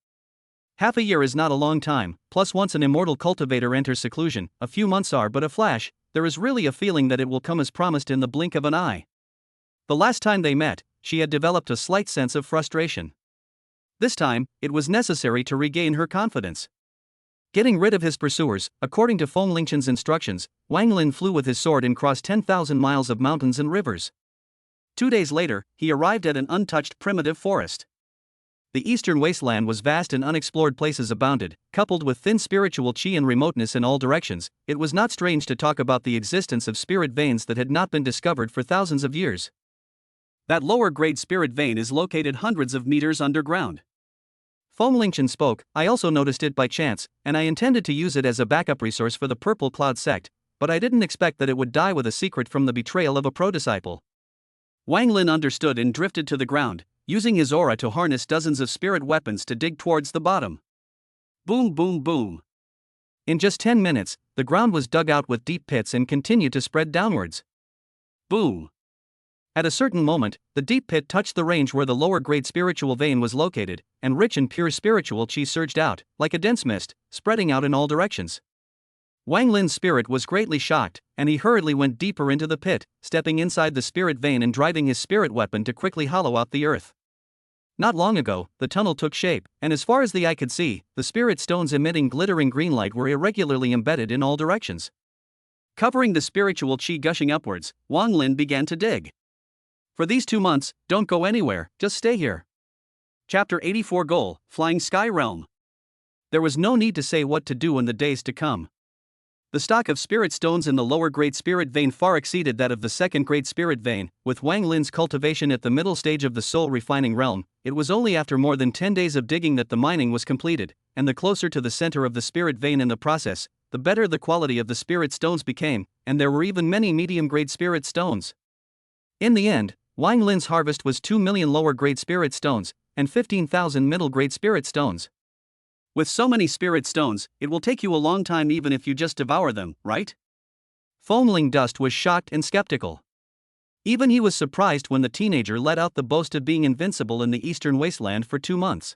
Half a year is not a long time, plus once an immortal cultivator enters seclusion, a few months are but a flash. There is really a feeling that it will come as promised in the blink of an eye. The last time they met, she had developed a slight sense of frustration. This time, it was necessary to regain her confidence. Getting rid of his pursuers, according to Feng Lingchen's instructions, Wang Lin flew with his sword and crossed 10,000 miles of mountains and rivers. 2 days later, he arrived at an untouched primitive forest. The eastern wasteland was vast and unexplored places abounded, coupled with thin spiritual qi and remoteness in all directions. It was not strange to talk about the existence of spirit veins that had not been discovered for thousands of years. That lower-grade spirit vein is located hundreds of meters underground. Feng Lingchen spoke. I also noticed it by chance, and I intended to use it as a backup resource for the Purple Cloud Sect, but I didn't expect that it would die with a secret from the betrayal of a pro-disciple. Wang Lin understood and drifted to the ground, using his aura to harness dozens of spirit weapons to dig towards the bottom. Boom, boom, boom. In just 10 minutes, the ground was dug out with deep pits and continued to spread downwards. Boom. At a certain moment, the deep pit touched the range where the lower-grade spiritual vein was located, and rich and pure spiritual qi surged out, like a dense mist, spreading out in all directions. Wang Lin's spirit was greatly shocked, and he hurriedly went deeper into the pit, stepping inside the spirit vein and driving his spirit weapon to quickly hollow out the earth. Not long ago, the tunnel took shape, and as far as the eye could see, the spirit stones emitting glittering green light were irregularly embedded in all directions. Covering the spiritual qi gushing upwards, Wang Lin began to dig. For these 2 months, don't go anywhere, just stay here. Chapter 84 Goal, Flying Sky Realm. There was no need to say what to do in the days to come. The stock of spirit stones in the lower grade spirit vein far exceeded that of the second grade spirit vein. With Wang Lin's cultivation at the middle stage of the soul refining realm, it was only after more than 10 days of digging that the mining was completed, and the closer to the center of the spirit vein in the process, the better the quality of the spirit stones became, and there were even many medium grade spirit stones. In the end, Wang Lin's harvest was 2 million lower-grade spirit stones, and 15,000 middle-grade spirit stones. With so many spirit stones, it will take you a long time even if you just devour them, right? Feng Dust was shocked and skeptical. Even he was surprised when the teenager let out the boast of being invincible in the eastern wasteland for 2 months.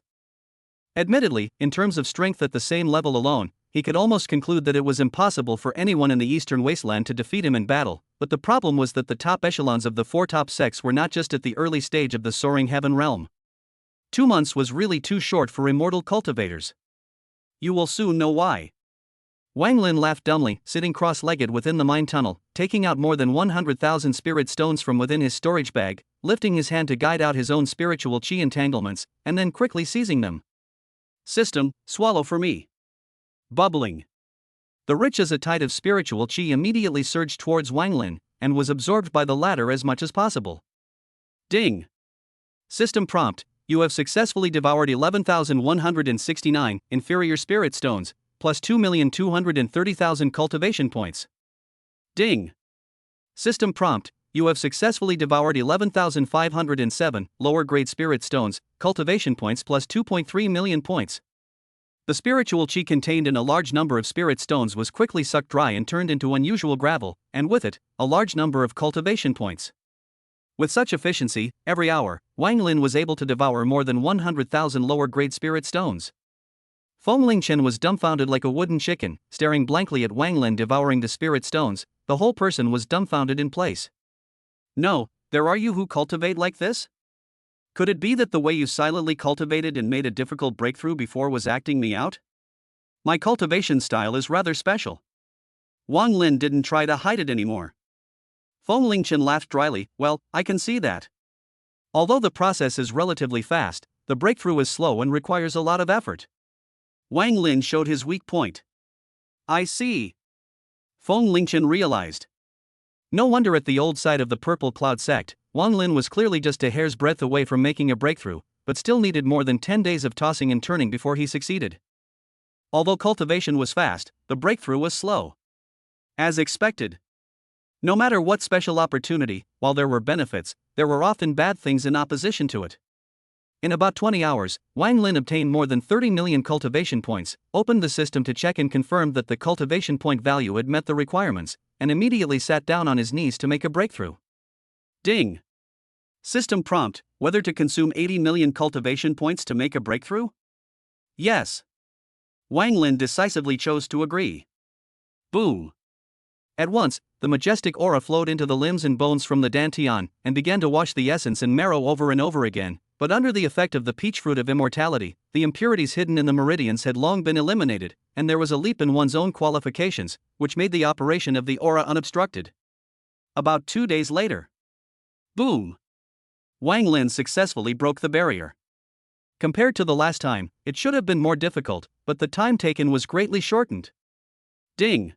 Admittedly, in terms of strength at the same level alone, he could almost conclude that it was impossible for anyone in the eastern wasteland to defeat him in battle, but the problem was that the top echelons of the 4 top sects were not just at the early stage of the soaring heaven realm. 2 months was really too short for immortal cultivators. You will soon know why. Wang Lin laughed dumbly, sitting cross-legged within the mine tunnel, taking out more than 100,000 spirit stones from within his storage bag, lifting his hand to guide out his own spiritual qi entanglements, and then quickly seizing them. System, swallow for me. Bubbling. The rich as a tide of spiritual qi immediately surged towards Wang Lin, and was absorbed by the latter as much as possible. Ding. System prompt: you have successfully devoured 11,169 inferior spirit stones, plus 2,230,000 cultivation points. Ding. System prompt: you have successfully devoured 11,507 lower grade spirit stones, cultivation points plus 2.3 million points. The spiritual qi contained in a large number of spirit stones was quickly sucked dry and turned into unusual gravel, and with it, a large number of cultivation points. With such efficiency, every hour, Wang Lin was able to devour more than 100,000 lower-grade spirit stones. Feng Lingchen was dumbfounded like a wooden chicken, staring blankly at Wang Lin devouring the spirit stones. The whole person was dumbfounded in place. No, there are you who cultivate like this? Could it be that the way you silently cultivated and made a difficult breakthrough before was acting me out? My cultivation style is rather special. Wang Lin didn't try to hide it anymore. Feng Lingchen laughed dryly. Well, I can see that. Although the process is relatively fast, the breakthrough is slow and requires a lot of effort. Wang Lin showed his weak point. I see. Feng Lingchen realized. No wonder at the old side of the Purple Cloud Sect, Wang Lin was clearly just a hair's breadth away from making a breakthrough, but still needed more than 10 days of tossing and turning before he succeeded. Although cultivation was fast, the breakthrough was slow. As expected. No matter what special opportunity, while there were benefits, there were often bad things in opposition to it. In about 20 hours, Wang Lin obtained more than 30 million cultivation points, opened the system to check and confirmed that the cultivation point value had met the requirements, and immediately sat down on his knees to make a breakthrough. Ding. System prompt: whether to consume 80 million cultivation points to make a breakthrough? Yes. Wang Lin decisively chose to agree. Boom! At once, the majestic aura flowed into the limbs and bones from the dantian, and began to wash the essence and marrow over and over again, but under the effect of the peach fruit of immortality, the impurities hidden in the meridians had long been eliminated, and there was a leap in one's own qualifications, which made the operation of the aura unobstructed. About 2 days later. Boom! Wang Lin successfully broke the barrier. Compared to the last time, it should have been more difficult, but the time taken was greatly shortened. Ding!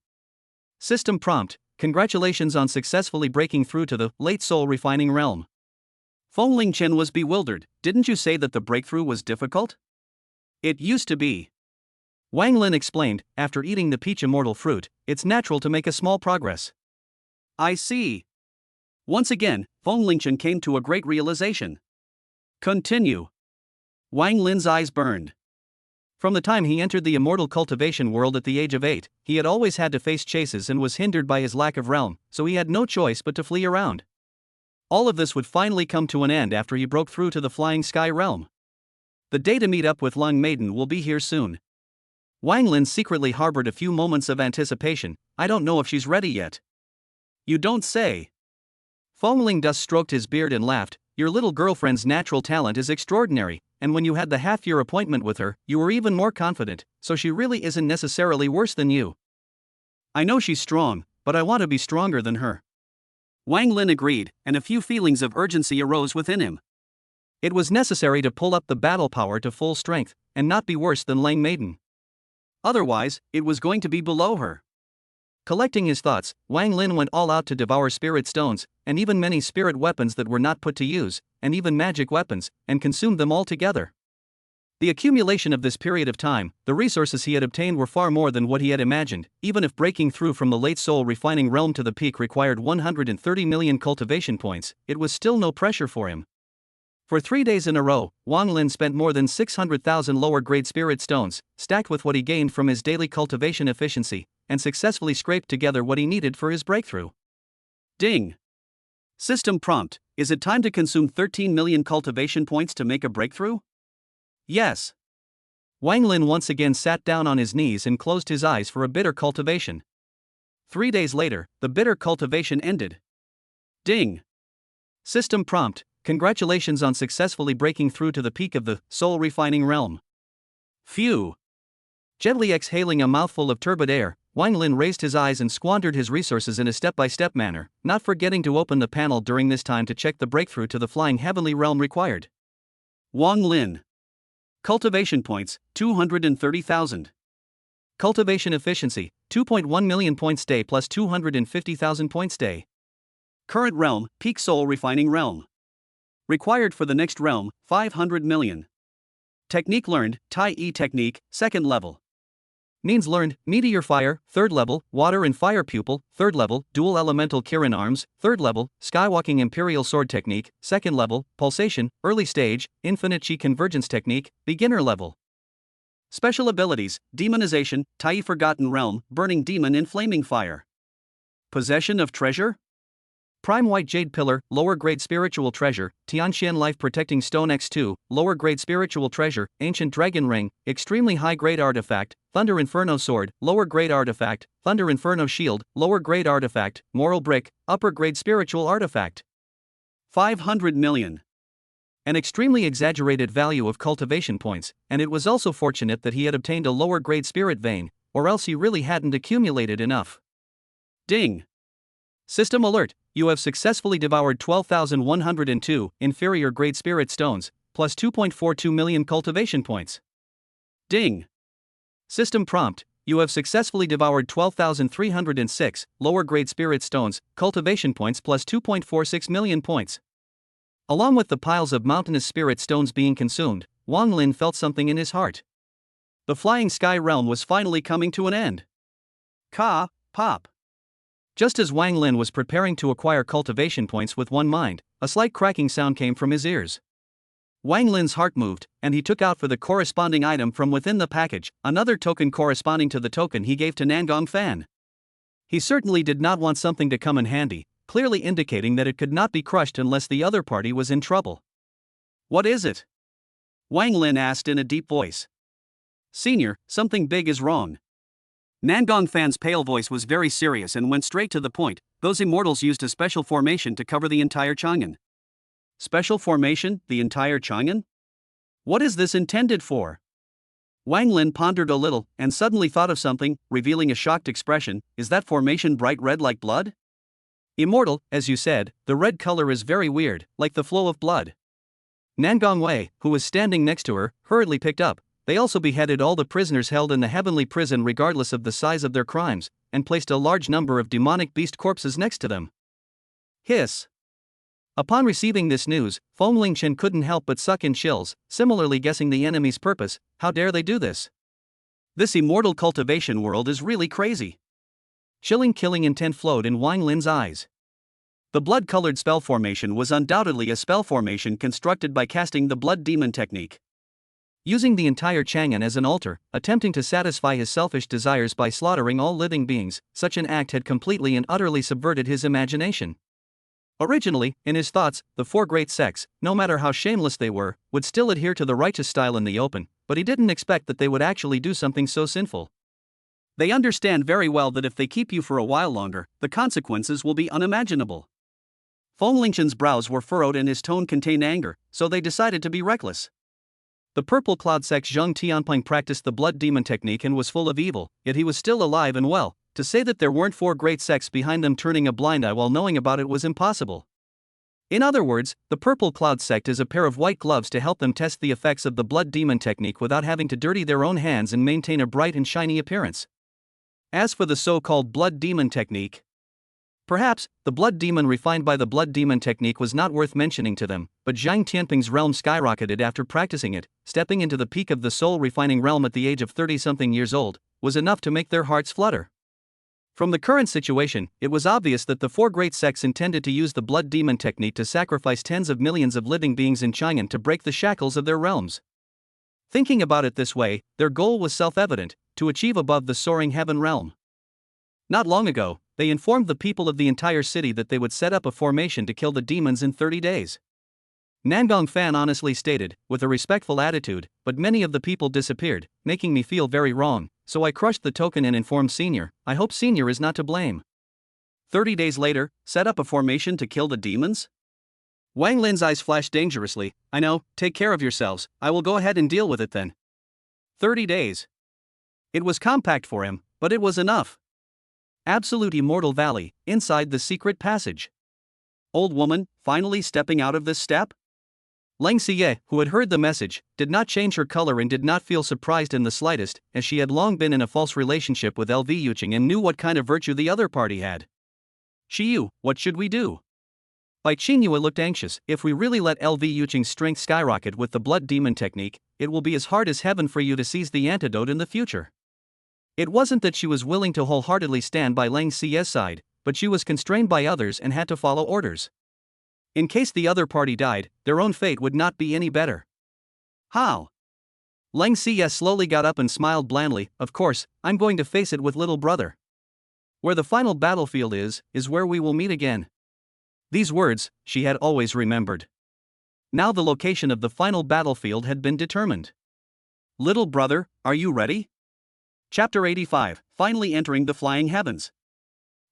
System prompt: congratulations on successfully breaking through to the late soul refining realm. Fengling Chen was bewildered. Didn't you say that the breakthrough was difficult? It used to be. Wang Lin explained, after eating the peach immortal fruit, it's natural to make a small progress. I see. Once again, Fengling Chen came to a great realization. Continue. Wang Lin's eyes burned. From the time he entered the immortal cultivation world at the age of 8, he had always had to face chases and was hindered by his lack of realm, so he had no choice but to flee around. All of this would finally come to an end after he broke through to the flying sky realm. The day to meet up with Lung Maiden will be here soon. Wang Lin secretly harbored a few moments of anticipation. I don't know if she's ready yet. You don't say. Fengling thus stroked his beard and laughed. Your little girlfriend's natural talent is extraordinary, and when you had the half-year appointment with her, you were even more confident, so she really isn't necessarily worse than you. I know she's strong, but I want to be stronger than her. Wang Lin agreed, and a few feelings of urgency arose within him. It was necessary to pull up the battle power to full strength, and not be worse than Lang Maiden. Otherwise, it was going to be below her. Collecting his thoughts, Wang Lin went all out to devour spirit stones, and even many spirit weapons that were not put to use, and even magic weapons, and consumed them all together. The accumulation of this period of time, the resources he had obtained were far more than what he had imagined. Even if breaking through from the late soul refining realm to the peak required 130 million cultivation points, it was still no pressure for him. For 3 days in a row, Wang Lin spent more than 600,000 lower-grade spirit stones, stacked with what he gained from his daily cultivation efficiency, and successfully scraped together what he needed for his breakthrough. Ding! System prompt: is it time to consume 13 million cultivation points to make a breakthrough? Yes. Wang Lin once again sat down on his knees and closed his eyes for a bitter cultivation. 3 days later, the bitter cultivation ended. Ding! System prompt: congratulations on successfully breaking through to the peak of the soul refining realm. Phew! Gently exhaling a mouthful of turbid air, Wang Lin raised his eyes and squandered his resources in a step-by-step manner, not forgetting to open the panel during this time to check the breakthrough to the flying heavenly realm required. Wang Lin. Cultivation points, 230,000. Cultivation efficiency, 2.1 million points day plus 250,000 points day. Current realm, peak soul refining realm. Required for the next realm, 500 million. Technique learned, Tai E technique, 2nd level. Means learned, meteor fire, 3rd level, water and fire pupil, 3rd level, dual elemental Kirin arms, 3rd level, skywalking imperial sword technique, 2nd level, pulsation, early stage, infinite Qi convergence technique, beginner level. Special abilities, demonization, Tai forgotten realm, burning demon in flaming fire. Possession of treasure? Prime White Jade Pillar, Lower Grade Spiritual Treasure, Tianxian Life Protecting Stone X2, Lower Grade Spiritual Treasure, Ancient Dragon Ring, Extremely High Grade Artifact, Thunder Inferno Sword, Lower Grade Artifact, Thunder Inferno Shield, Lower Grade Artifact, Moral Brick, Upper Grade Spiritual Artifact. 500 million. An extremely exaggerated value of cultivation points, and it was also fortunate that he had obtained a lower grade spirit vein, or else he really hadn't accumulated enough. Ding! System alert, you have successfully devoured 12,102 inferior grade spirit stones, plus 2.42 million cultivation points. Ding! System prompt, you have successfully devoured 12,306 lower grade spirit stones, cultivation points plus 2.46 million points. Along with the piles of mountainous spirit stones being consumed, Wang Lin felt something in his heart. The flying sky realm was finally coming to an end. Pop. Just as Wang Lin was preparing to acquire cultivation points with one mind, a slight cracking sound came from his ears. Wang Lin's heart moved, and he took out for the corresponding item from within the package, another token corresponding to the token he gave to Nangong Fan. He certainly did not want something to come in handy, clearly indicating that it could not be crushed unless the other party was in trouble. What is it? Wang Lin asked in a deep voice. Senior, something big is wrong. Nangong Fan's pale voice was very serious and went straight to the point. Those immortals used a special formation to cover the entire Chang'an. Special formation, the entire Chang'an? What is this intended for? Wang Lin pondered a little, and suddenly thought of something, revealing a shocked expression. Is that formation bright red like blood? Immortal, as you said, the red color is very weird, like the flow of blood. Nangong Wei, who was standing next to her, hurriedly picked up. They also beheaded all the prisoners held in the heavenly prison regardless of the size of their crimes, and placed a large number of demonic beast corpses next to them. Hiss. Upon receiving this news, Fengling Chen couldn't help but suck in chills, similarly guessing the enemy's purpose. How dare they do this? This immortal cultivation world is really crazy. Chilling killing intent flowed in Wang Lin's eyes. The blood-colored spell formation was undoubtedly a spell formation constructed by casting the blood demon technique. Using the entire Chang'an as an altar, attempting to satisfy his selfish desires by slaughtering all living beings, such an act had completely and utterly subverted his imagination. Originally, in his thoughts, the four great sects, no matter how shameless they were, would still adhere to the righteous style in the open, but he didn't expect that they would actually do something so sinful. They understand very well that if they keep you for a while longer, the consequences will be unimaginable. Fengling Chen's brows were furrowed and his tone contained anger, so they decided to be reckless. The Purple Cloud Sect's Zheng Tianping practiced the blood demon technique and was full of evil, yet he was still alive and well. To say that there weren't four great sects behind them turning a blind eye while knowing about it was impossible. In other words, the Purple Cloud Sect is a pair of white gloves to help them test the effects of the blood demon technique without having to dirty their own hands and maintain a bright and shiny appearance. As for the so-called blood demon technique, perhaps the blood demon refined by the blood demon technique was not worth mentioning to them, but Zhang Tianping's realm skyrocketed after practicing it. Stepping into the peak of the soul refining realm at the age of 30-something years old was enough to make their hearts flutter. From the current situation, it was obvious that the four great sects intended to use the blood demon technique to sacrifice tens of millions of living beings in Chang'an to break the shackles of their realms. Thinking about it this way, their goal was self-evident: to achieve above the soaring heaven realm. Not long ago, they informed the people of the entire city that they would set up a formation to kill the demons in 30 days. Nangong Fan honestly stated, with a respectful attitude, but many of the people disappeared, making me feel very wrong, so I crushed the token and informed Senior. I hope Senior is not to blame. 30 days later, set up a formation to kill the demons? Wang Lin's eyes flashed dangerously. I know, take care of yourselves, I will go ahead and deal with it then. 30 days. It was compact for him, but it was enough. Absolute Immortal Valley, inside the secret passage. Old woman, finally stepping out of this step? Xiyue, who had heard the message, did not change her color and did not feel surprised in the slightest, as she had long been in a false relationship with LV Yuqing and knew what kind of virtue the other party had. Xiyue, what should we do? Bai Qingyue looked anxious. If we really let LV Yuqing's strength skyrocket with the blood demon technique, it will be as hard as heaven for you to seize the antidote in the future. It wasn't that she was willing to wholeheartedly stand by Xiyue's side, but she was constrained by others and had to follow orders. In case the other party died, their own fate would not be any better. How? Xiyue slowly got up and smiled blandly. Of course, I'm going to face it with little brother. Where the final battlefield is where we will meet again. These words, she had always remembered. Now the location of the final battlefield had been determined. Little brother, are you ready? Chapter 85, finally entering the flying heavens.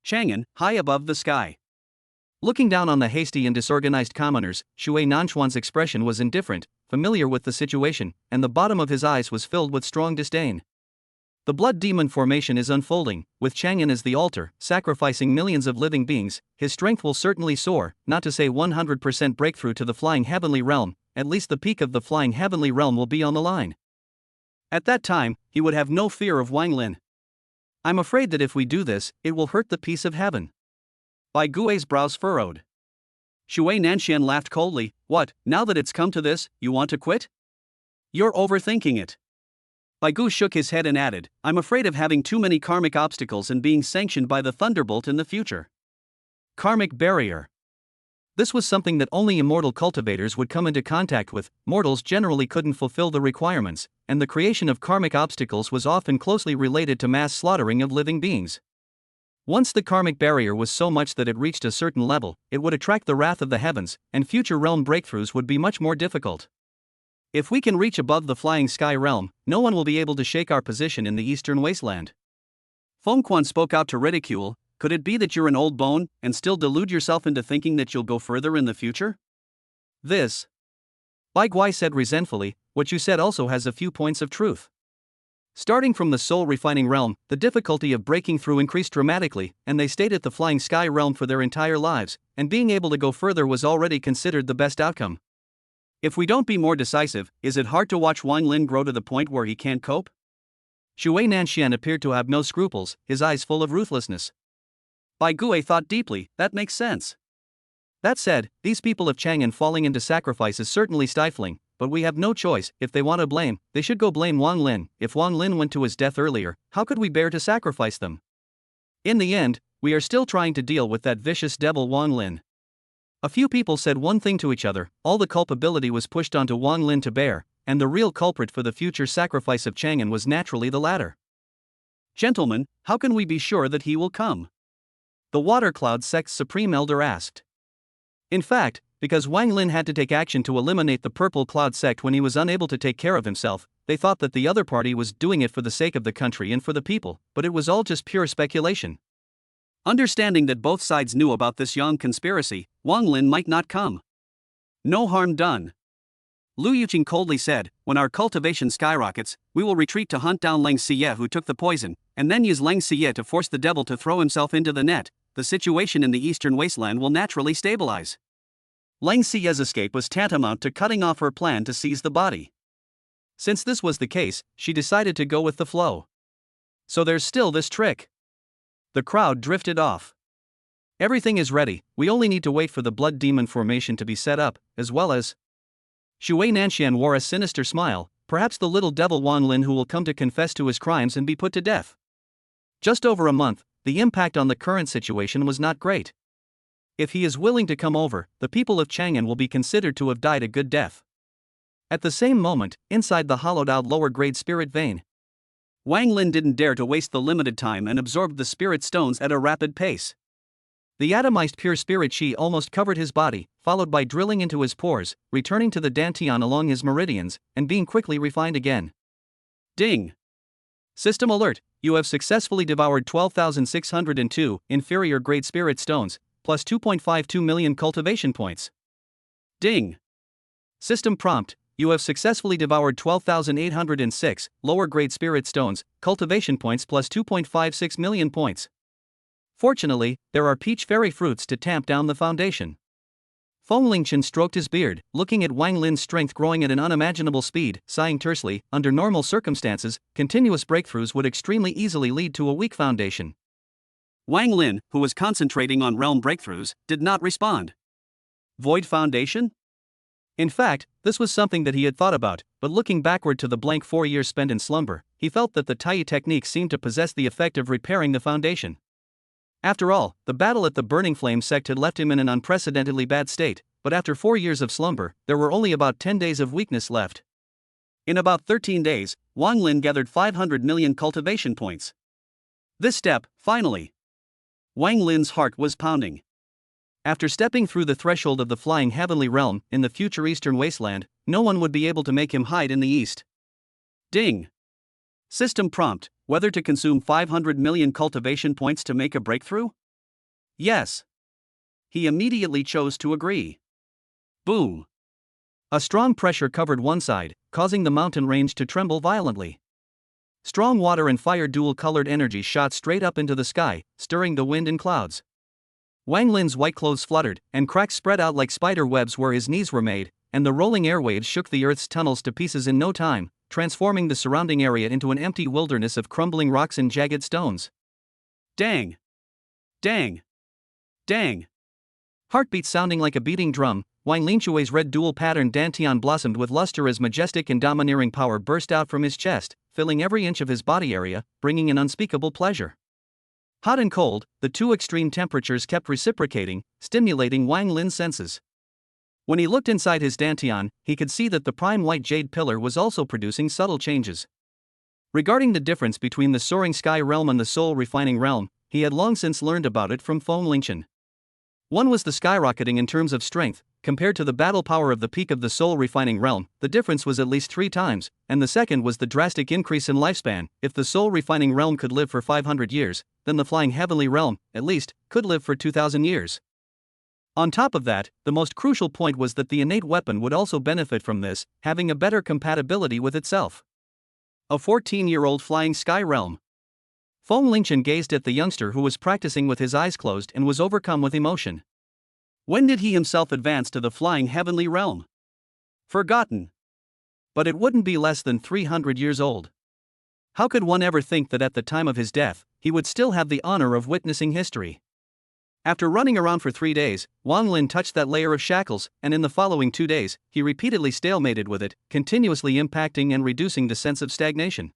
Chang'an, high above the sky. Looking down on the hasty and disorganized commoners, Xue Nanchuan's expression was indifferent, familiar with the situation, and the bottom of his eyes was filled with strong disdain. The blood demon formation is unfolding, with Chang'an as the altar, sacrificing millions of living beings. His strength will certainly soar, not to say 100% breakthrough to the flying heavenly realm. At least the peak of the flying heavenly realm will be on the line. At that time, he would have no fear of Wang Lin. I'm afraid that if we do this, it will hurt the peace of heaven. Bai Gui's brows furrowed. Xue Nanxian laughed coldly. What, now that it's come to this, you want to quit? You're overthinking it. Bai Gu shook his head and added, I'm afraid of having too many karmic obstacles and being sanctioned by the thunderbolt in the future. Karmic barrier. This was something that only immortal cultivators would come into contact with. Mortals generally couldn't fulfill the requirements, and the creation of karmic obstacles was often closely related to mass slaughtering of living beings. Once the karmic barrier was so much that it reached a certain level, it would attract the wrath of the heavens, and future realm breakthroughs would be much more difficult. If we can reach above the flying sky realm, no one will be able to shake our position in the eastern wasteland. Feng Quan spoke out to ridicule. Could it be that you're an old bone, and still delude yourself into thinking that you'll go further in the future? This, Bai Guai said resentfully, what you said also has a few points of truth. Starting from the soul refining realm, the difficulty of breaking through increased dramatically, and they stayed at the flying sky realm for their entire lives, and being able to go further was already considered the best outcome. If we don't be more decisive, is it hard to watch Wang Lin grow to the point where he can't cope? Xue Nanxian appeared to have no scruples, his eyes full of ruthlessness. Bai Gui thought deeply, that makes sense. That said, these people of Chang'an falling into sacrifice is certainly stifling, but we have no choice. If they want to blame, they should go blame Wang Lin. If Wang Lin went to his death earlier, how could we bear to sacrifice them? In the end, we are still trying to deal with that vicious devil Wang Lin. A few people said one thing to each other, all the culpability was pushed onto Wang Lin to bear, and the real culprit for the future sacrifice of Chang'an was naturally the latter. Gentlemen, how can we be sure that he will come? The Water Cloud Sect's Supreme Elder asked. In fact, because Wang Lin had to take action to eliminate the Purple Cloud Sect when he was unable to take care of himself, they thought that the other party was doing it for the sake of the country and for the people, but it was all just pure speculation. Understanding that both sides knew about this Yang conspiracy, Wang Lin might not come. No harm done. Lu Yuqing coldly said, when our cultivation skyrockets, we will retreat to hunt down Leng Xiyue who took the poison, and then use Leng Xiyue to force the devil to throw himself into the net. The situation in the eastern wasteland will naturally stabilize. Leng Xiyue's escape was tantamount to cutting off her plan to seize the body. Since this was the case, she decided to go with the flow. So there's still this trick. The crowd drifted off. Everything is ready, we only need to wait for the blood demon formation to be set up, as well as... Xue Nanxian wore a sinister smile, perhaps the little devil Wang Lin who will come to confess to his crimes and be put to death. Just over a month, the impact on the current situation was not great. If he is willing to come over, the people of Chang'an will be considered to have died a good death. At the same moment, inside the hollowed-out lower-grade spirit vein, Wang Lin didn't dare to waste the limited time and absorbed the spirit stones at a rapid pace. The atomized pure spirit Qi almost covered his body, followed by drilling into his pores, returning to the dantian along his meridians, and being quickly refined again. Ding! System alert, you have successfully devoured 12,602 inferior grade spirit stones, plus 2.52 million cultivation points. Ding! System prompt, you have successfully devoured 12,806 lower grade spirit stones, cultivation points plus 2.56 million points. Fortunately, there are peach fairy fruits to tamp down the foundation. Feng Lingchen stroked his beard, looking at Wang Lin's strength growing at an unimaginable speed, sighing tersely. Under normal circumstances, continuous breakthroughs would extremely easily lead to a weak foundation. Wang Lin, who was concentrating on realm breakthroughs, did not respond. Void foundation? In fact, this was something that he had thought about, but looking backward to the blank 4 years spent in slumber, he felt that the Tai technique seemed to possess the effect of repairing the foundation. After all, the battle at the Burning Flame Sect had left him in an unprecedentedly bad state, but after 4 years of slumber, there were only about 10 days of weakness left. In about 13 days, Wang Lin gathered 500 million cultivation points. This step, finally. Wang Lin's heart was pounding. After stepping through the threshold of the flying heavenly realm in the future eastern wasteland, no one would be able to make him hide in the east. Ding! System prompt, whether to consume 500 million cultivation points to make a breakthrough? Yes. He immediately chose to agree. Boom! A strong pressure covered one side, causing the mountain range to tremble violently. Strong water and fire dual-colored energy shot straight up into the sky, stirring the wind and clouds. Wang Lin's white clothes fluttered, and cracks spread out like spider webs where his knees were made, and the rolling airwaves shook the earth's tunnels to pieces in no time, transforming the surrounding area into an empty wilderness of crumbling rocks and jagged stones. Dang! Dang! Dang! Heartbeats sounding like a beating drum, Wang Linchue's red dual-patterned dantian blossomed with luster as majestic and domineering power burst out from his chest, filling every inch of his body area, bringing an unspeakable pleasure. Hot and cold, the two extreme temperatures kept reciprocating, stimulating Wang Lin's senses. When he looked inside his dantian, he could see that the prime white jade pillar was also producing subtle changes. Regarding the difference between the soaring sky realm and the soul refining realm, he had long since learned about it from Feng Lingchen. One was the skyrocketing in terms of strength, compared to the battle power of the peak of the soul refining realm, the difference was at least 3 times, and the second was the drastic increase in lifespan. If the soul refining realm could live for 500 years, then the flying heavenly realm, at least, could live for 2000 years. On top of that, the most crucial point was that the innate weapon would also benefit from this, having a better compatibility with itself. A 14-year-old flying sky realm. Feng Lingchen gazed at the youngster who was practicing with his eyes closed and was overcome with emotion. When did he himself advance to the flying heavenly realm? Forgotten. But it wouldn't be less than 300 years old. How could one ever think that at the time of his death, he would still have the honor of witnessing history? After running around for 3 days, Wang Lin touched that layer of shackles, and in the following 2 days, he repeatedly stalemated with it, continuously impacting and reducing the sense of stagnation.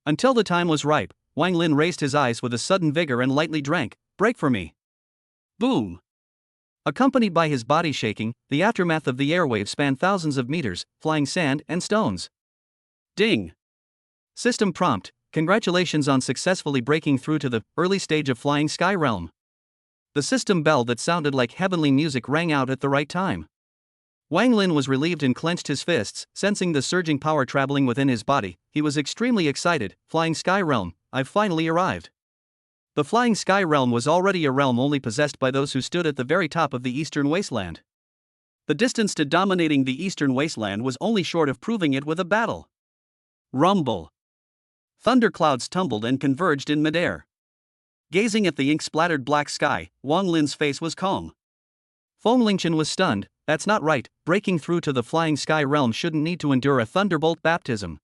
Until the time was ripe, Wang Lin raised his eyes with a sudden vigor and lightly drank. Break for me. Boom. Accompanied by his body shaking, the aftermath of the airwave spanned thousands of meters, flying sand and stones. Ding. System prompt: congratulations on successfully breaking through to the early stage of flying sky realm. The system bell that sounded like heavenly music rang out at the right time. Wang Lin was relieved and clenched his fists, sensing the surging power traveling within his body. He was extremely excited. Flying sky realm, I've finally arrived. The flying sky realm was already a realm only possessed by those who stood at the very top of the eastern wasteland. The distance to dominating the eastern wasteland was only short of proving it with a battle. Rumble. Thunderclouds tumbled and converged in midair. Gazing at the ink-splattered black sky, Wang Lin's face was calm. Feng Lingchen was stunned. That's not right, breaking through to the flying sky realm shouldn't need to endure a thunderbolt baptism.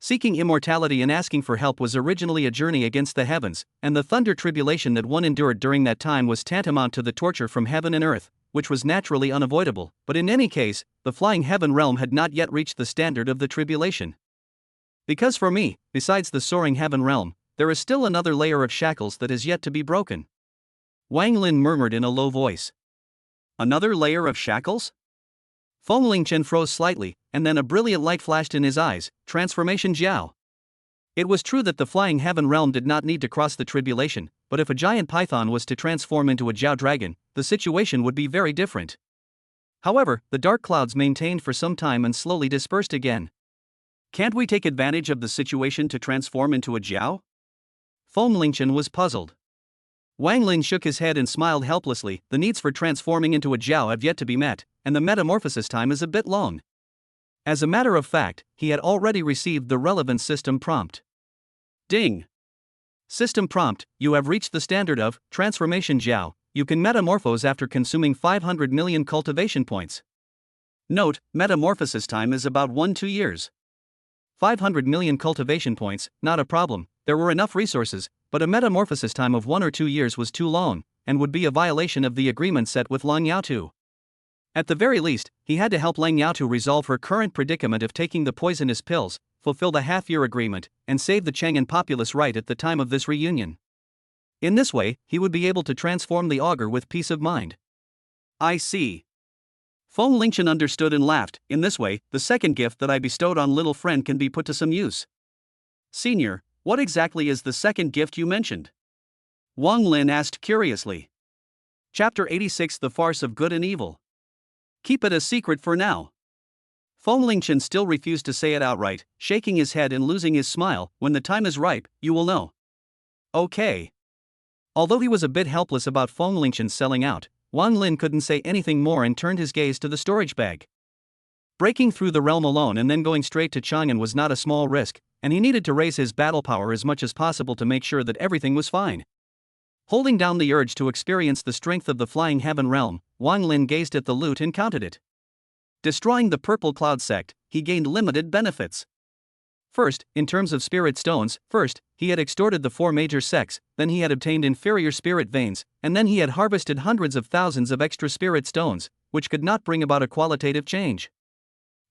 Seeking immortality and asking for help was originally a journey against the heavens, and the thunder tribulation that one endured during that time was tantamount to the torture from heaven and earth, which was naturally unavoidable. But in any case, the flying heaven realm had not yet reached the standard of the tribulation. Because for me, besides the soaring heaven realm, there is still another layer of shackles that is yet to be broken. Wang Lin murmured in a low voice. Another layer of shackles? Feng Lingchen froze slightly, and then a brilliant light flashed in his eyes. Transformation Jiao. It was true that the flying heaven realm did not need to cross the tribulation, but if a giant python was to transform into a Jiao dragon, the situation would be very different. However, the dark clouds maintained for some time and slowly dispersed again. Can't we take advantage of the situation to transform into a Jiao? Feng Lingchen was puzzled. Wang Lin shook his head and smiled helplessly. The needs for transforming into a Jiao have yet to be met, and the metamorphosis time is a bit long. As a matter of fact, he had already received the relevant system prompt. Ding. System prompt: you have reached the standard of transformation Jiao. You can metamorphose after consuming 500 million cultivation points. Note, metamorphosis time is about 1-2 years. 500 million cultivation points, not a problem. There were enough resources, but a metamorphosis time of 1 or 2 years was too long, and would be a violation of the agreement set with Lang Yaotu. At the very least, he had to help Lang Yaotu resolve her current predicament of taking the poisonous pills, fulfill the half-year agreement, and save the Chang'an populace right at the time of this reunion. In this way, he would be able to transform the augur with peace of mind. I see. Feng Lingchen understood and laughed. In this way, the second gift that I bestowed on little friend can be put to some use. Senior, what exactly is the second gift you mentioned? Wang Lin asked curiously. Chapter 86: The Farce of Good and Evil. Keep it a secret for now. Feng Lingchen still refused to say it outright, shaking his head and losing his smile. When the time is ripe, you will know. Okay. Although he was a bit helpless about Feng Lingchen selling out, Wang Lin couldn't say anything more and turned his gaze to the storage bag. Breaking through the realm alone and then going straight to Chang'an was not a small risk, and he needed to raise his battle power as much as possible to make sure that everything was fine. Holding down the urge to experience the strength of the flying heaven realm, Wang Lin gazed at the loot and counted it. Destroying the purple cloud sect, he gained limited benefits. First, in terms of spirit stones, he had extorted the 4 major sects, then he had obtained inferior spirit veins, and then he had harvested hundreds of thousands of extra spirit stones, which could not bring about a qualitative change.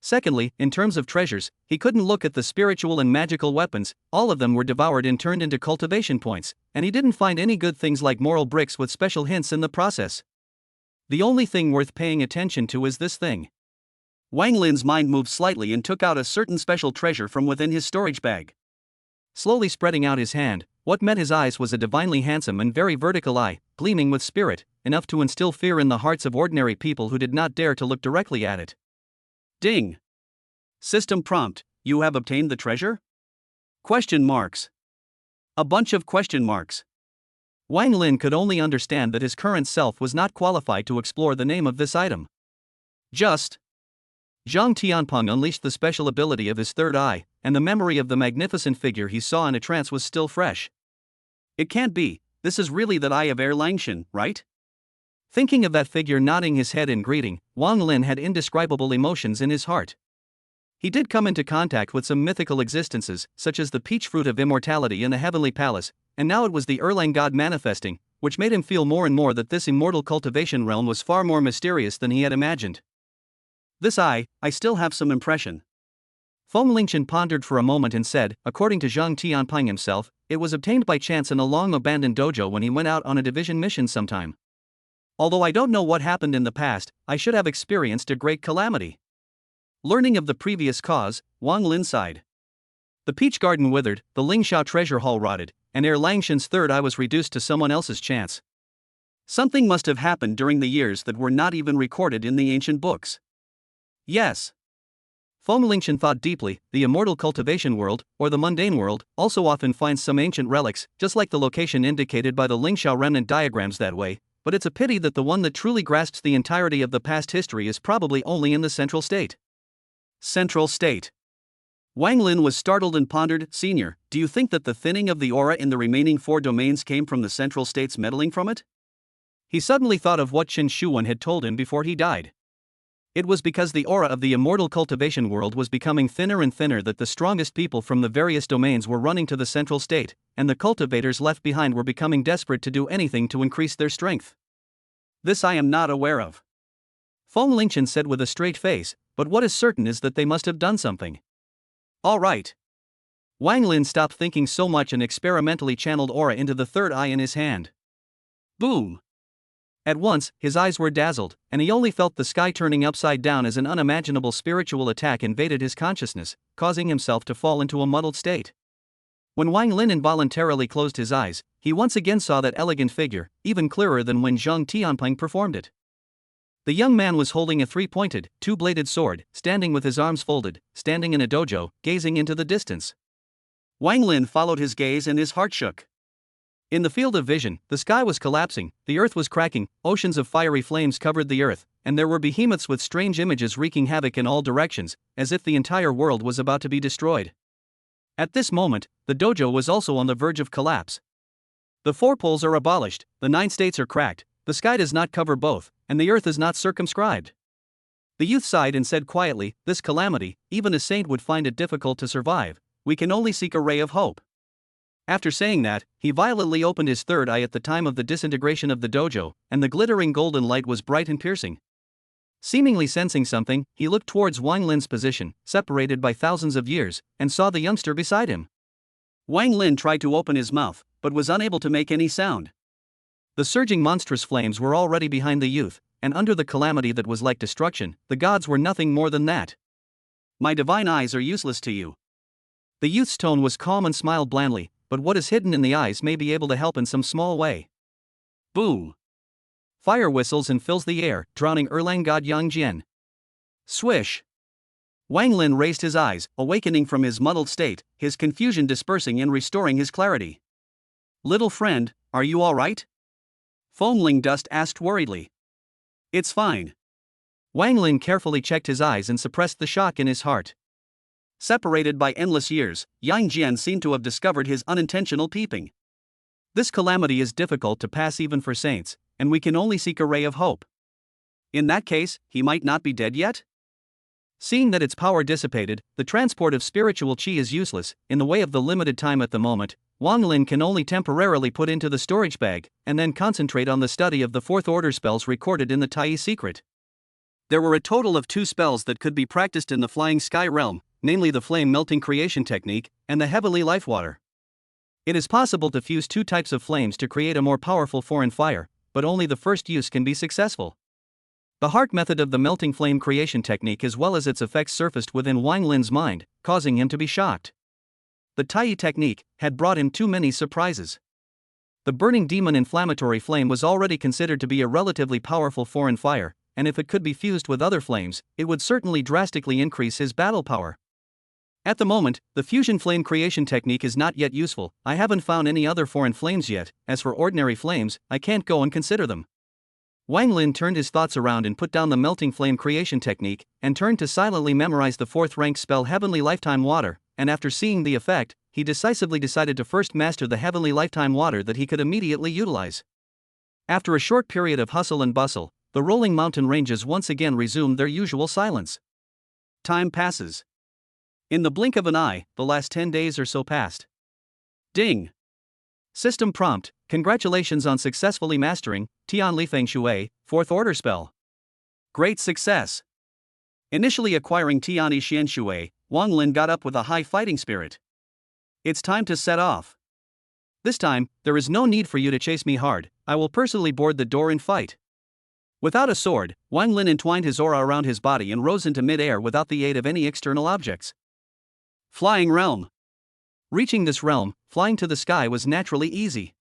Secondly, in terms of treasures, he couldn't look at the spiritual and magical weapons. All of them were devoured and turned into cultivation points, and he didn't find any good things like moral bricks with special hints in the process. The only thing worth paying attention to is this thing. Wang Lin's mind moved slightly and took out a certain special treasure from within his storage bag. Slowly spreading out his hand, what met his eyes was a divinely handsome and very vertical eye, gleaming with spirit. enough to instill fear in the hearts of ordinary people who did not dare to look directly at it. Ding. System prompt, you have obtained the treasure? Question marks. A bunch of question marks. Wang Lin could only understand that his current self was not qualified to explore the name of this item. Just. Zhang Tianpeng unleashed the special ability of his third eye, and the memory of the magnificent figure he saw in a trance was still fresh. It can't be, this is really that eye of Langshan, right? Thinking of that figure nodding his head in greeting, Wang Lin had indescribable emotions in his heart. He did come into contact with some mythical existences, such as the peach fruit of immortality in the heavenly palace, and now it was the Erlang god manifesting, which made him feel more and more that this immortal cultivation realm was far more mysterious than he had imagined. This I still have some impression. Feng Lingchen pondered for a moment and said, according to Zhang Tianpeng himself, it was obtained by chance in a long-abandoned dojo when he went out on a division mission sometime. Although I don't know what happened in the past, I should have experienced a great calamity. Learning of the previous cause, Wang Lin sighed. The peach garden withered, the Lingxiao treasure hall rotted, and Langshan's third eye was reduced to someone else's chance. Something must have happened during the years that were not even recorded in the ancient books. Yes. Feng Lingchen thought deeply, the immortal cultivation world, or the mundane world, also often finds some ancient relics, just like the location indicated by the Lingxiao remnant diagrams that way, but it's a pity that the one that truly grasps the entirety of the past history is probably only in the central state. Central state. Wang Lin was startled and pondered, Senior, do you think that the thinning of the aura in the remaining 4 domains came from the central state's meddling from it? He suddenly thought of what Chen Shuwen had told him before he died. It was because the aura of the immortal cultivation world was becoming thinner and thinner that the strongest people from the various domains were running to the central state, and the cultivators left behind were becoming desperate to do anything to increase their strength. This I am not aware of. Feng Lingchen said with a straight face, but what is certain is that they must have done something. All right. Wang Lin stopped thinking so much and experimentally channeled aura into the third eye in his hand. Boom. At once, his eyes were dazzled, and he only felt the sky turning upside down as an unimaginable spiritual attack invaded his consciousness, causing himself to fall into a muddled state. When Wang Lin involuntarily closed his eyes, he once again saw that elegant figure, even clearer than when Zhang Tianpeng performed it. The young man was holding a 3-pointed, 2-bladed sword, standing with his arms folded, standing in a dojo, gazing into the distance. Wang Lin followed his gaze and his heart shook. In the field of vision, the sky was collapsing, the earth was cracking, oceans of fiery flames covered the earth, and there were behemoths with strange images wreaking havoc in all directions, as if the entire world was about to be destroyed. At this moment, the dojo was also on the verge of collapse. The 4 poles are abolished, the 9 states are cracked, the sky does not cover both, and the earth is not circumscribed. The youth sighed and said quietly, this calamity, even a saint would find it difficult to survive, we can only seek a ray of hope. After saying that, he violently opened his third eye at the time of the disintegration of the dojo, and the glittering golden light was bright and piercing. Seemingly sensing something, he looked towards Wang Lin's position, separated by thousands of years, and saw the youngster beside him. Wang Lin tried to open his mouth, but was unable to make any sound. The surging monstrous flames were already behind the youth, and under the calamity that was like destruction, the gods were nothing more than that. My divine eyes are useless to you. The youth's tone was calm and smiled blandly, but what is hidden in the eyes may be able to help in some small way. Boom. Fire whistles and fills the air, drowning Erlang god Xuanjian. Swish. Wang Lin raised his eyes, awakening from his muddled state, his confusion dispersing and restoring his clarity. Little friend, are you all right? Feng Dust asked worriedly. It's fine. Wang Lin carefully checked his eyes and suppressed the shock in his heart. Separated by endless years, Xuanjian seemed to have discovered his unintentional peeping. This calamity is difficult to pass even for saints, and we can only seek a ray of hope. In that case, he might not be dead yet? Seeing that its power dissipated, the transport of spiritual qi is useless, in the way of the limited time at the moment, Wang Lin can only temporarily put into the storage bag, and then concentrate on the study of the 4th order spells recorded in the Tai secret. There were a total of 2 spells that could be practiced in the Flying Sky realm, namely the Flame Melting Creation Technique, and the Heavenly Life Water. It is possible to fuse 2 types of flames to create a more powerful foreign fire, but only the first use can be successful. The heart method of the Melting Flame Creation Technique as well as its effects surfaced within Wang Lin's mind, causing him to be shocked. The Tai technique had brought him too many surprises. The burning demon inflammatory flame was already considered to be a relatively powerful foreign fire, and if it could be fused with other flames, it would certainly drastically increase his battle power. At the moment, the fusion flame creation technique is not yet useful. I haven't found any other foreign flames yet. As for ordinary flames, I can't go and consider them. Wang Lin turned his thoughts around and put down the melting flame creation technique, and turned to silently memorize the 4th rank spell Heavenly Lifetime Water, and after seeing the effect, he decisively decided to first master the Heavenly Lifetime Water that he could immediately utilize. After a short period of hustle and bustle, the rolling mountain ranges once again resumed their usual silence. Time passes. In the blink of an eye, the last 10 days or so passed. Ding! System prompt: congratulations on successfully mastering Tian Li Feng Shui, 4th order spell. Great success! Initially acquiring Tian Yi Xian Shui, Wang Lin got up with a high fighting spirit. It's time to set off. This time, there is no need for you to chase me hard. I will personally board the door and fight. Without a sword, Wang Lin entwined his aura around his body and rose into mid-air without the aid of any external objects. Flying realm. Reaching this realm, flying to the sky was naturally easy.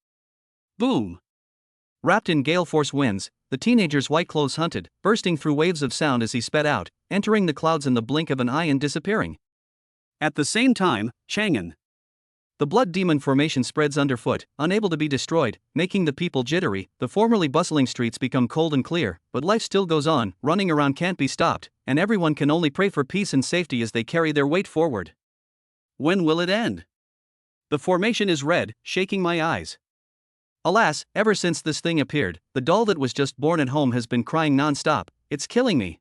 Boom! Wrapped in gale force winds, the teenager's white clothes hunted, bursting through waves of sound as he sped out, entering the clouds in the blink of an eye and disappearing. At the same time, Chang'an. The blood demon formation spreads underfoot, unable to be destroyed, making the people jittery. The formerly bustling streets become cold and clear, but life still goes on, running around can't be stopped, and everyone can only pray for peace and safety as they carry their weight forward. When will it end? The formation is red, shaking my eyes. Alas, ever since this thing appeared, the doll that was just born at home has been crying non-stop. It's killing me.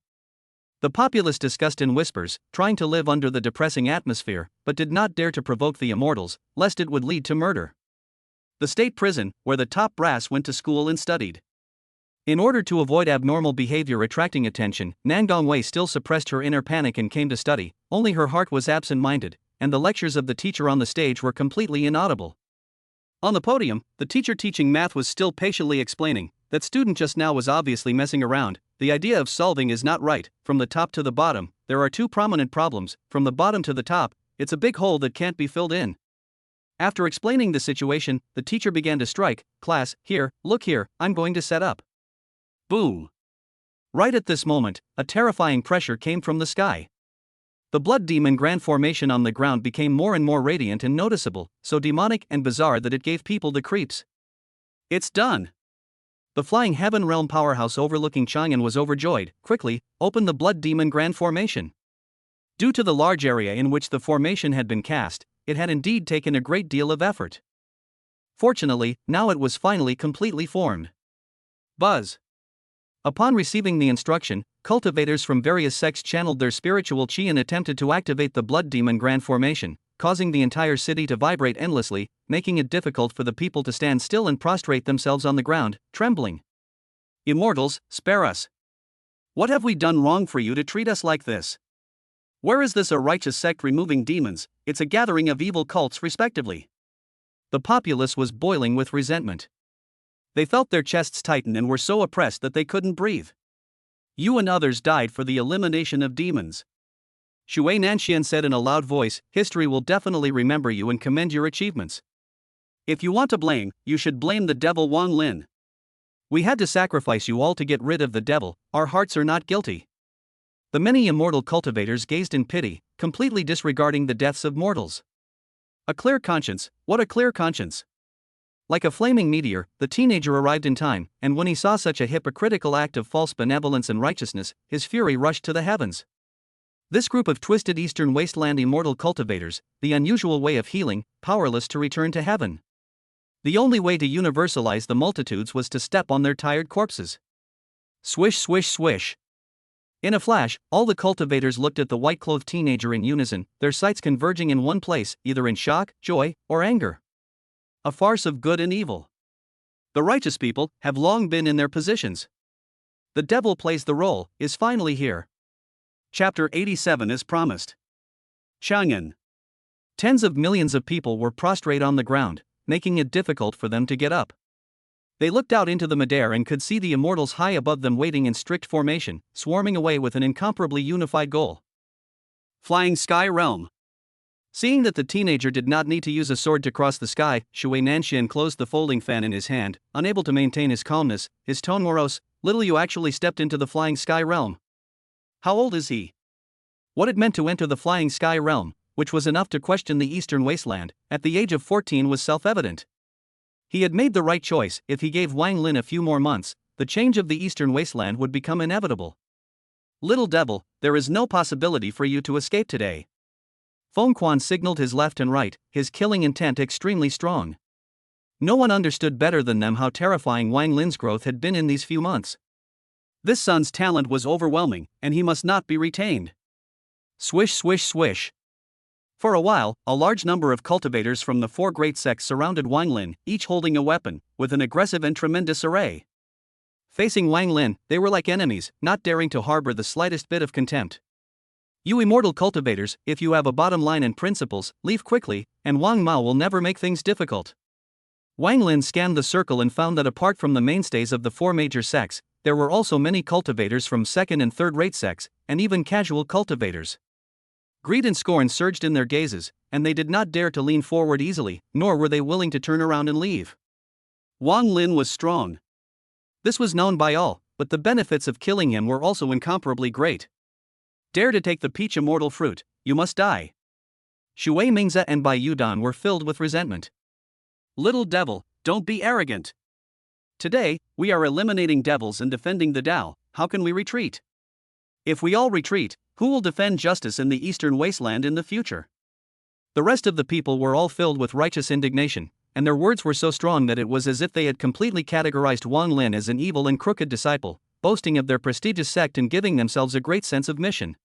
The populace discussed in whispers, trying to live under the depressing atmosphere, but did not dare to provoke the immortals, lest it would lead to murder. The state prison, where the top brass went to school and studied. In order to avoid abnormal behavior attracting attention, Nangong Hui still suppressed her inner panic and came to study, only her heart was absent-minded, and the lectures of the teacher on the stage were completely inaudible. On the podium, the teacher teaching math was still patiently explaining. That student just now was obviously messing around. The idea of solving is not right. From the top to the bottom, there are two prominent problems. From the bottom to the top, it's a big hole that can't be filled in. After explaining the situation, the teacher began to strike. Class, here, look here, I'm going to set up. Boom! Right at this moment, a terrifying pressure came from the sky. The blood demon grand formation on the ground became more and more radiant and noticeable, so demonic and bizarre that it gave people the creeps. It's done! The flying heaven realm powerhouse overlooking Chang'an was overjoyed. Quickly, opened the blood demon grand formation. Due to the large area in which the formation had been cast, it had indeed taken a great deal of effort. Fortunately, now it was finally completely formed. Buzz! Upon receiving the instruction, cultivators from various sects channeled their spiritual qi and attempted to activate the blood demon grand formation, causing the entire city to vibrate endlessly, making it difficult for the people to stand still and prostrate themselves on the ground, trembling. Immortals, spare us. What have we done wrong for you to treat us like this? Where is this a righteous sect removing demons? It's a gathering of evil cults respectively. The populace was boiling with resentment. They felt their chests tighten and were so oppressed that they couldn't breathe. You and others died for the elimination of demons. Shui Nanshian said in a loud voice, history will definitely remember you and commend your achievements. If you want to blame, you should blame the devil Wang Lin. We had to sacrifice you all to get rid of the devil, our hearts are not guilty. The many immortal cultivators gazed in pity, completely disregarding the deaths of mortals. A clear conscience, what a clear conscience. Like a flaming meteor, the teenager arrived in time, and when he saw such a hypocritical act of false benevolence and righteousness, his fury rushed to the heavens. This group of twisted eastern wasteland immortal cultivators, the unusual way of healing, powerless to return to heaven. The only way to universalize the multitudes was to step on their tired corpses. Swish, swish, swish. In a flash, all the cultivators looked at the white-clothed teenager in unison, their sights converging in one place, either in shock, joy, or anger. A farce of good and evil. The righteous people have long been in their positions. The devil plays the role, is finally here. Chapter 87 as promised. Chang'an. Tens of millions of people were prostrate on the ground, making it difficult for them to get up. They looked out into the mid-air and could see the immortals high above them waiting in strict formation, swarming away with an incomparably unified goal. Flying Sky Realm. Seeing that the teenager did not need to use a sword to cross the sky, Shui Nanshan closed the folding fan in his hand, unable to maintain his calmness, his tone morose. Little you actually stepped into the flying sky realm. How old is he? What it meant to enter the flying sky realm, which was enough to question the eastern wasteland, at the age of 14 was self-evident. He had made the right choice. If he gave Wang Lin a few more months, the change of the eastern wasteland would become inevitable. Little devil, there is no possibility for you to escape today. Feng Quan signaled his left and right, his killing intent extremely strong. No one understood better than them how terrifying Wang Lin's growth had been in these few months. This son's talent was overwhelming, and he must not be retained. Swish swish swish. For a while, a large number of cultivators from the 4 great sects surrounded Wang Lin, each holding a weapon, with an aggressive and tremendous array. Facing Wang Lin, they were like enemies, not daring to harbor the slightest bit of contempt. You immortal cultivators, if you have a bottom line and principles, leave quickly, and Wang Mao will never make things difficult. Wang Lin scanned the circle and found that apart from the mainstays of the 4 major sects, there were also many cultivators from second and third-rate sects, and even casual cultivators. Greed and scorn surged in their gazes, and they did not dare to lean forward easily, nor were they willing to turn around and leave. Wang Lin was strong. This was known by all, but the benefits of killing him were also incomparably great. Dare to take the peach immortal fruit, you must die. Shui Mingze and Bai Yudan were filled with resentment. Little devil, don't be arrogant. Today, we are eliminating devils and defending the Tao. How can we retreat? If we all retreat, who will defend justice in the eastern wasteland in the future? The rest of the people were all filled with righteous indignation, and their words were so strong that it was as if they had completely categorized Wang Lin as an evil and crooked disciple, boasting of their prestigious sect and giving themselves a great sense of mission.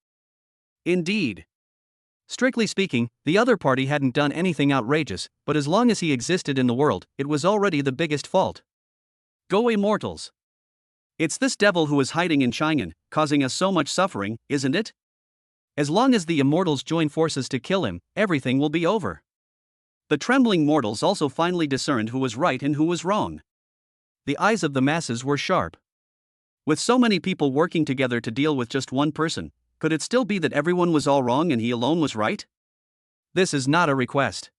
Indeed. Strictly speaking, the other party hadn't done anything outrageous, but as long as he existed in the world, it was already the biggest fault. Go immortals. It's this devil who is hiding in Chang'an, causing us so much suffering, isn't it? As long as the immortals join forces to kill him, everything will be over. The trembling mortals also finally discerned who was right and who was wrong. The eyes of the masses were sharp. With so many people working together to deal with just one person, could it still be that everyone was all wrong and he alone was right? This is not a request.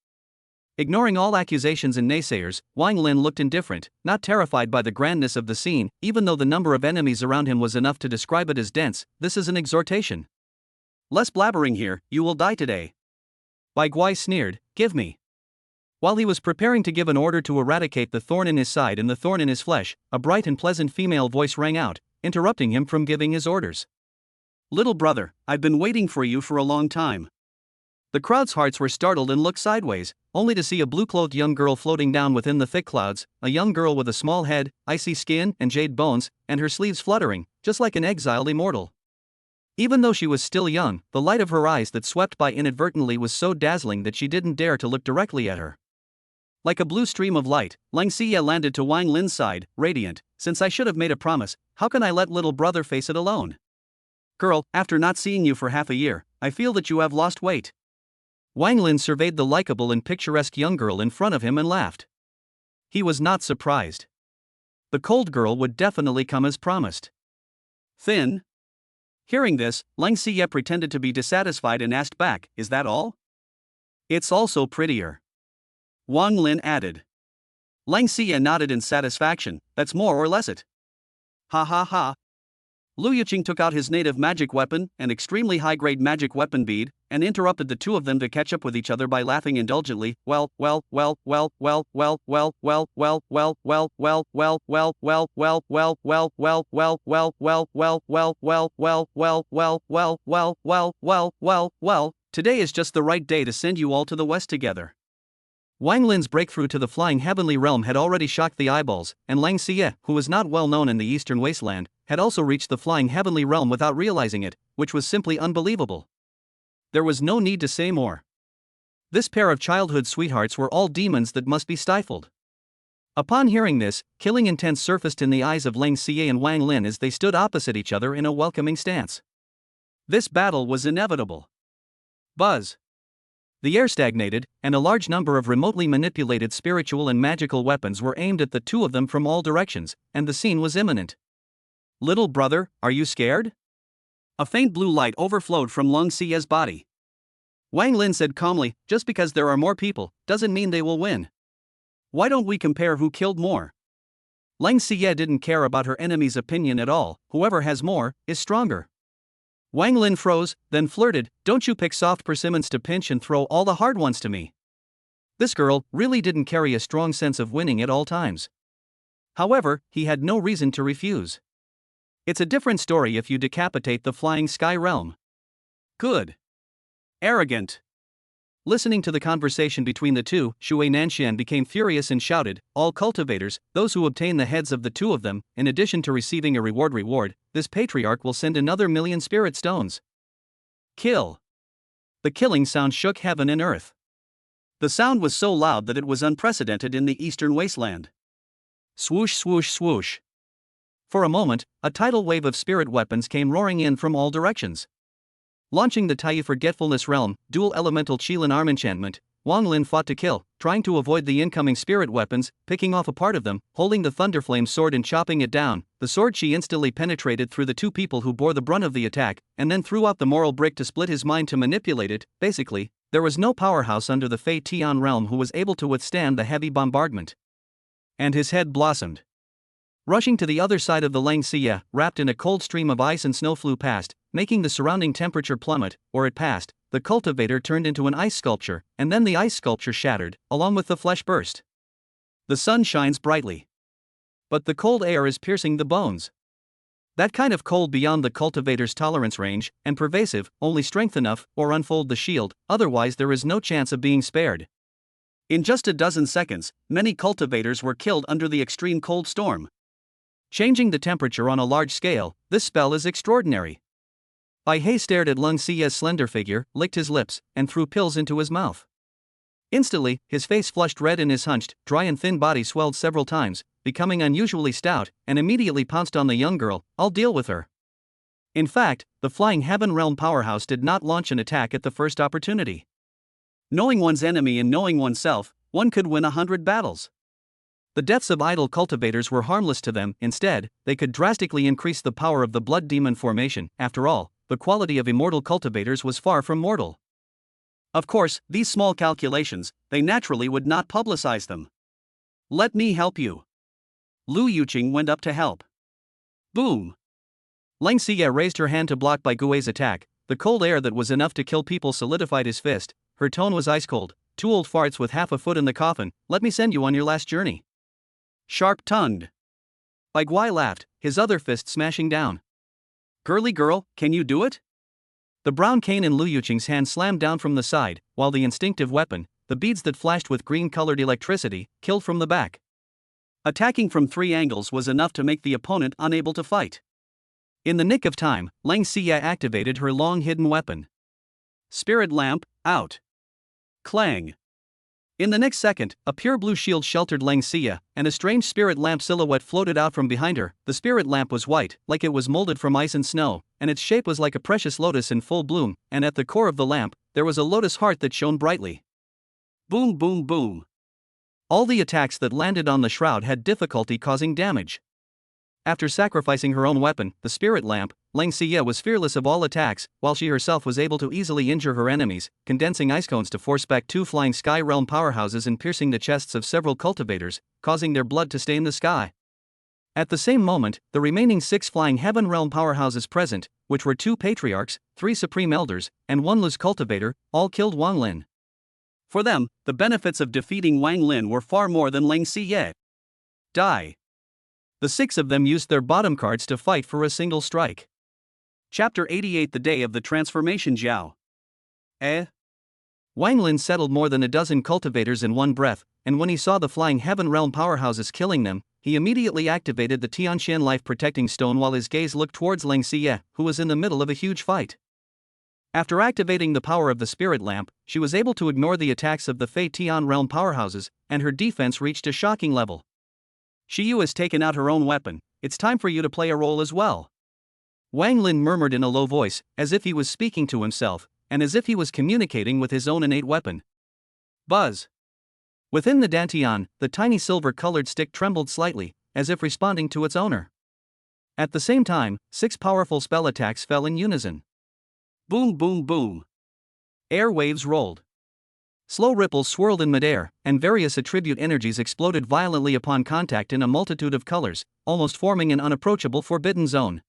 Ignoring all accusations and naysayers, Wang Lin looked indifferent, not terrified by the grandness of the scene, even though the number of enemies around him was enough to describe it as dense. This is an exhortation. Less blabbering here, you will die today. Bai Guai sneered, give me. While he was preparing to give an order to eradicate the thorn in his side and the thorn in his flesh, a bright and pleasant female voice rang out, interrupting him from giving his orders. Little brother, I've been waiting for you for a long time. The crowd's hearts were startled and looked sideways, only to see a blue-clothed young girl floating down within the thick clouds, a young girl with a small head, icy skin, and jade bones, and her sleeves fluttering, just like an exiled immortal. Even though she was still young, the light of her eyes that swept by inadvertently was so dazzling that she didn't dare to look directly at her. Like a blue stream of light, Xiyue landed to Wang Lin's side, radiant. Since I should have made a promise, how can I let little brother face it alone? Girl, after not seeing you for half a year, I feel that you have lost weight. Wang Lin surveyed the likable and picturesque young girl in front of him and laughed. He was not surprised. The cold girl would definitely come as promised. Thin? Hearing this, Xiyue pretended to be dissatisfied and asked back, is that all? It's also prettier. Wang Lin added. Xiyue nodded in satisfaction, that's more or less it. Ha ha ha. Lu Yiqing took out his native magic weapon, an extremely high-grade magic weapon bead, and interrupted the two of them to catch up with each other by laughing indulgently. Well, today is just the right day to send you all to the west together. Wang Lin's breakthrough to the flying heavenly realm had already shocked the eyeballs, and Xiyue, who was not well known in the eastern wasteland, had also reached the flying heavenly realm without realizing it, which was simply unbelievable. There was no need to say more. This pair of childhood sweethearts were all demons that must be stifled. Upon hearing this, killing intent surfaced in the eyes of Xiyue and Wang Lin as they stood opposite each other in a welcoming stance. This battle was inevitable. Buzz. The air stagnated, and a large number of remotely manipulated spiritual and magical weapons were aimed at the two of them from all directions, and the scene was imminent. Little brother, are you scared? A faint blue light overflowed from Xiyue's body. Wang Lin said calmly, just because there are more people, doesn't mean they will win. Why don't we compare who killed more? Xiyue didn't care about her enemy's opinion at all, whoever has more, is stronger. Wang Lin froze, then flirted, don't you pick soft persimmons to pinch and throw all the hard ones to me. This girl really didn't carry a strong sense of winning at all times. However, he had no reason to refuse. It's a different story if you decapitate the flying sky realm. Good. Arrogant. Listening to the conversation between the two, Xiyue Nanshan became furious and shouted, all cultivators, those who obtain the heads of the two of them, in addition to receiving a reward, this patriarch will send another 1,000,000 spirit stones. Kill. The killing sound shook heaven and earth. The sound was so loud that it was unprecedented in the eastern wasteland. Swoosh, swoosh, swoosh. For a moment, a tidal wave of spirit weapons came roaring in from all directions. Launching the Tai Forgetfulness Realm, dual elemental Qilin arm enchantment, Wang Lin fought to kill, trying to avoid the incoming spirit weapons, picking off a part of them, holding the Thunderflame sword and chopping it down. The sword she instantly penetrated through the two people who bore the brunt of the attack, and then threw out the moral brick to split his mind to manipulate it. Basically, there was no powerhouse under the Fei Tian realm who was able to withstand the heavy bombardment. And his head blossomed. Rushing to the other side of the Xiyue, wrapped in a cold stream of ice and snow flew past, making the surrounding temperature plummet, or it passed. The cultivator turned into an ice sculpture, and then the ice sculpture shattered, along with the flesh burst. The sun shines brightly. But the cold air is piercing the bones. That kind of cold beyond the cultivator's tolerance range, and pervasive, only strength enough, or unfold the shield, otherwise there is no chance of being spared. In just a dozen seconds, many cultivators were killed under the extreme cold storm. Changing the temperature on a large scale, this spell is extraordinary. Bai He stared at Lung Xie's slender figure, licked his lips, and threw pills into his mouth. Instantly, his face flushed red and his hunched, dry and thin body swelled several times, becoming unusually stout, and immediately pounced on the young girl. I'll deal with her. In fact, the Flying Heaven Realm powerhouse did not launch an attack at the first opportunity. Knowing one's enemy and knowing oneself, one could win 100 battles. The deaths of idle cultivators were harmless to them. Instead, they could drastically increase the power of the blood demon formation. After all, the quality of immortal cultivators was far from mortal. Of course, these small calculations, they naturally would not publicize them. Let me help you. Lu Yuqing went up to help. Boom. Xiyue raised her hand to block Bai Gui's attack. The cold air that was enough to kill people solidified his fist. Her tone was ice cold. 2 old farts with half a foot in the coffin, let me send you on your last journey. Sharp-tongued. Bai Gui laughed, his other fist smashing down. Girly girl, can you do it? The brown cane in Lu Yuqing's hand slammed down from the side, while the instinctive weapon, the beads that flashed with green-colored electricity, killed from the back. Attacking from 3 angles was enough to make the opponent unable to fight. In the nick of time, Xiyue activated her long-hidden weapon. Spirit Lamp, out. Clang. In the next second, a pure blue shield sheltered Xiyue, and a strange spirit lamp silhouette floated out from behind her. The spirit lamp was white, like it was molded from ice and snow, and its shape was like a precious lotus in full bloom, and at the core of the lamp, there was a lotus heart that shone brightly. Boom, boom, boom. All the attacks that landed on the shroud had difficulty causing damage. After sacrificing her own weapon, the spirit lamp, Xiyue was fearless of all attacks, while she herself was able to easily injure her enemies, condensing ice cones to force back 2 flying sky realm powerhouses and piercing the chests of several cultivators, causing their blood to stain the sky. At the same moment, the remaining 6 flying heaven realm powerhouses present, which were 2 patriarchs, 3 supreme elders, and 1 loose cultivator, all killed Wang Lin. For them, the benefits of defeating Wang Lin were far more than Xiyue. Die. The 6 of them used their bottom cards to fight for a single strike. Chapter 88, The Day of the Transformation. Zhao. Wang Lin settled more than a dozen cultivators in one breath, and when he saw the Flying Heaven Realm powerhouses killing them, he immediately activated the Tianxian life-protecting stone while his gaze looked towards Xiyue, who was in the middle of a huge fight. After activating the power of the spirit lamp, she was able to ignore the attacks of the Fei Tian Realm powerhouses, and her defense reached a shocking level. Xiyue has taken out her own weapon, it's time for you to play a role as well. Wang Lin murmured in a low voice, as if he was speaking to himself, and as if he was communicating with his own innate weapon. Buzz. Within the dantian, the tiny silver-colored stick trembled slightly, as if responding to its owner. At the same time, 6 powerful spell attacks fell in unison. Boom, boom, boom. Air waves rolled. Slow ripples swirled in midair, and various attribute energies exploded violently upon contact in a multitude of colors, almost forming an unapproachable forbidden zone.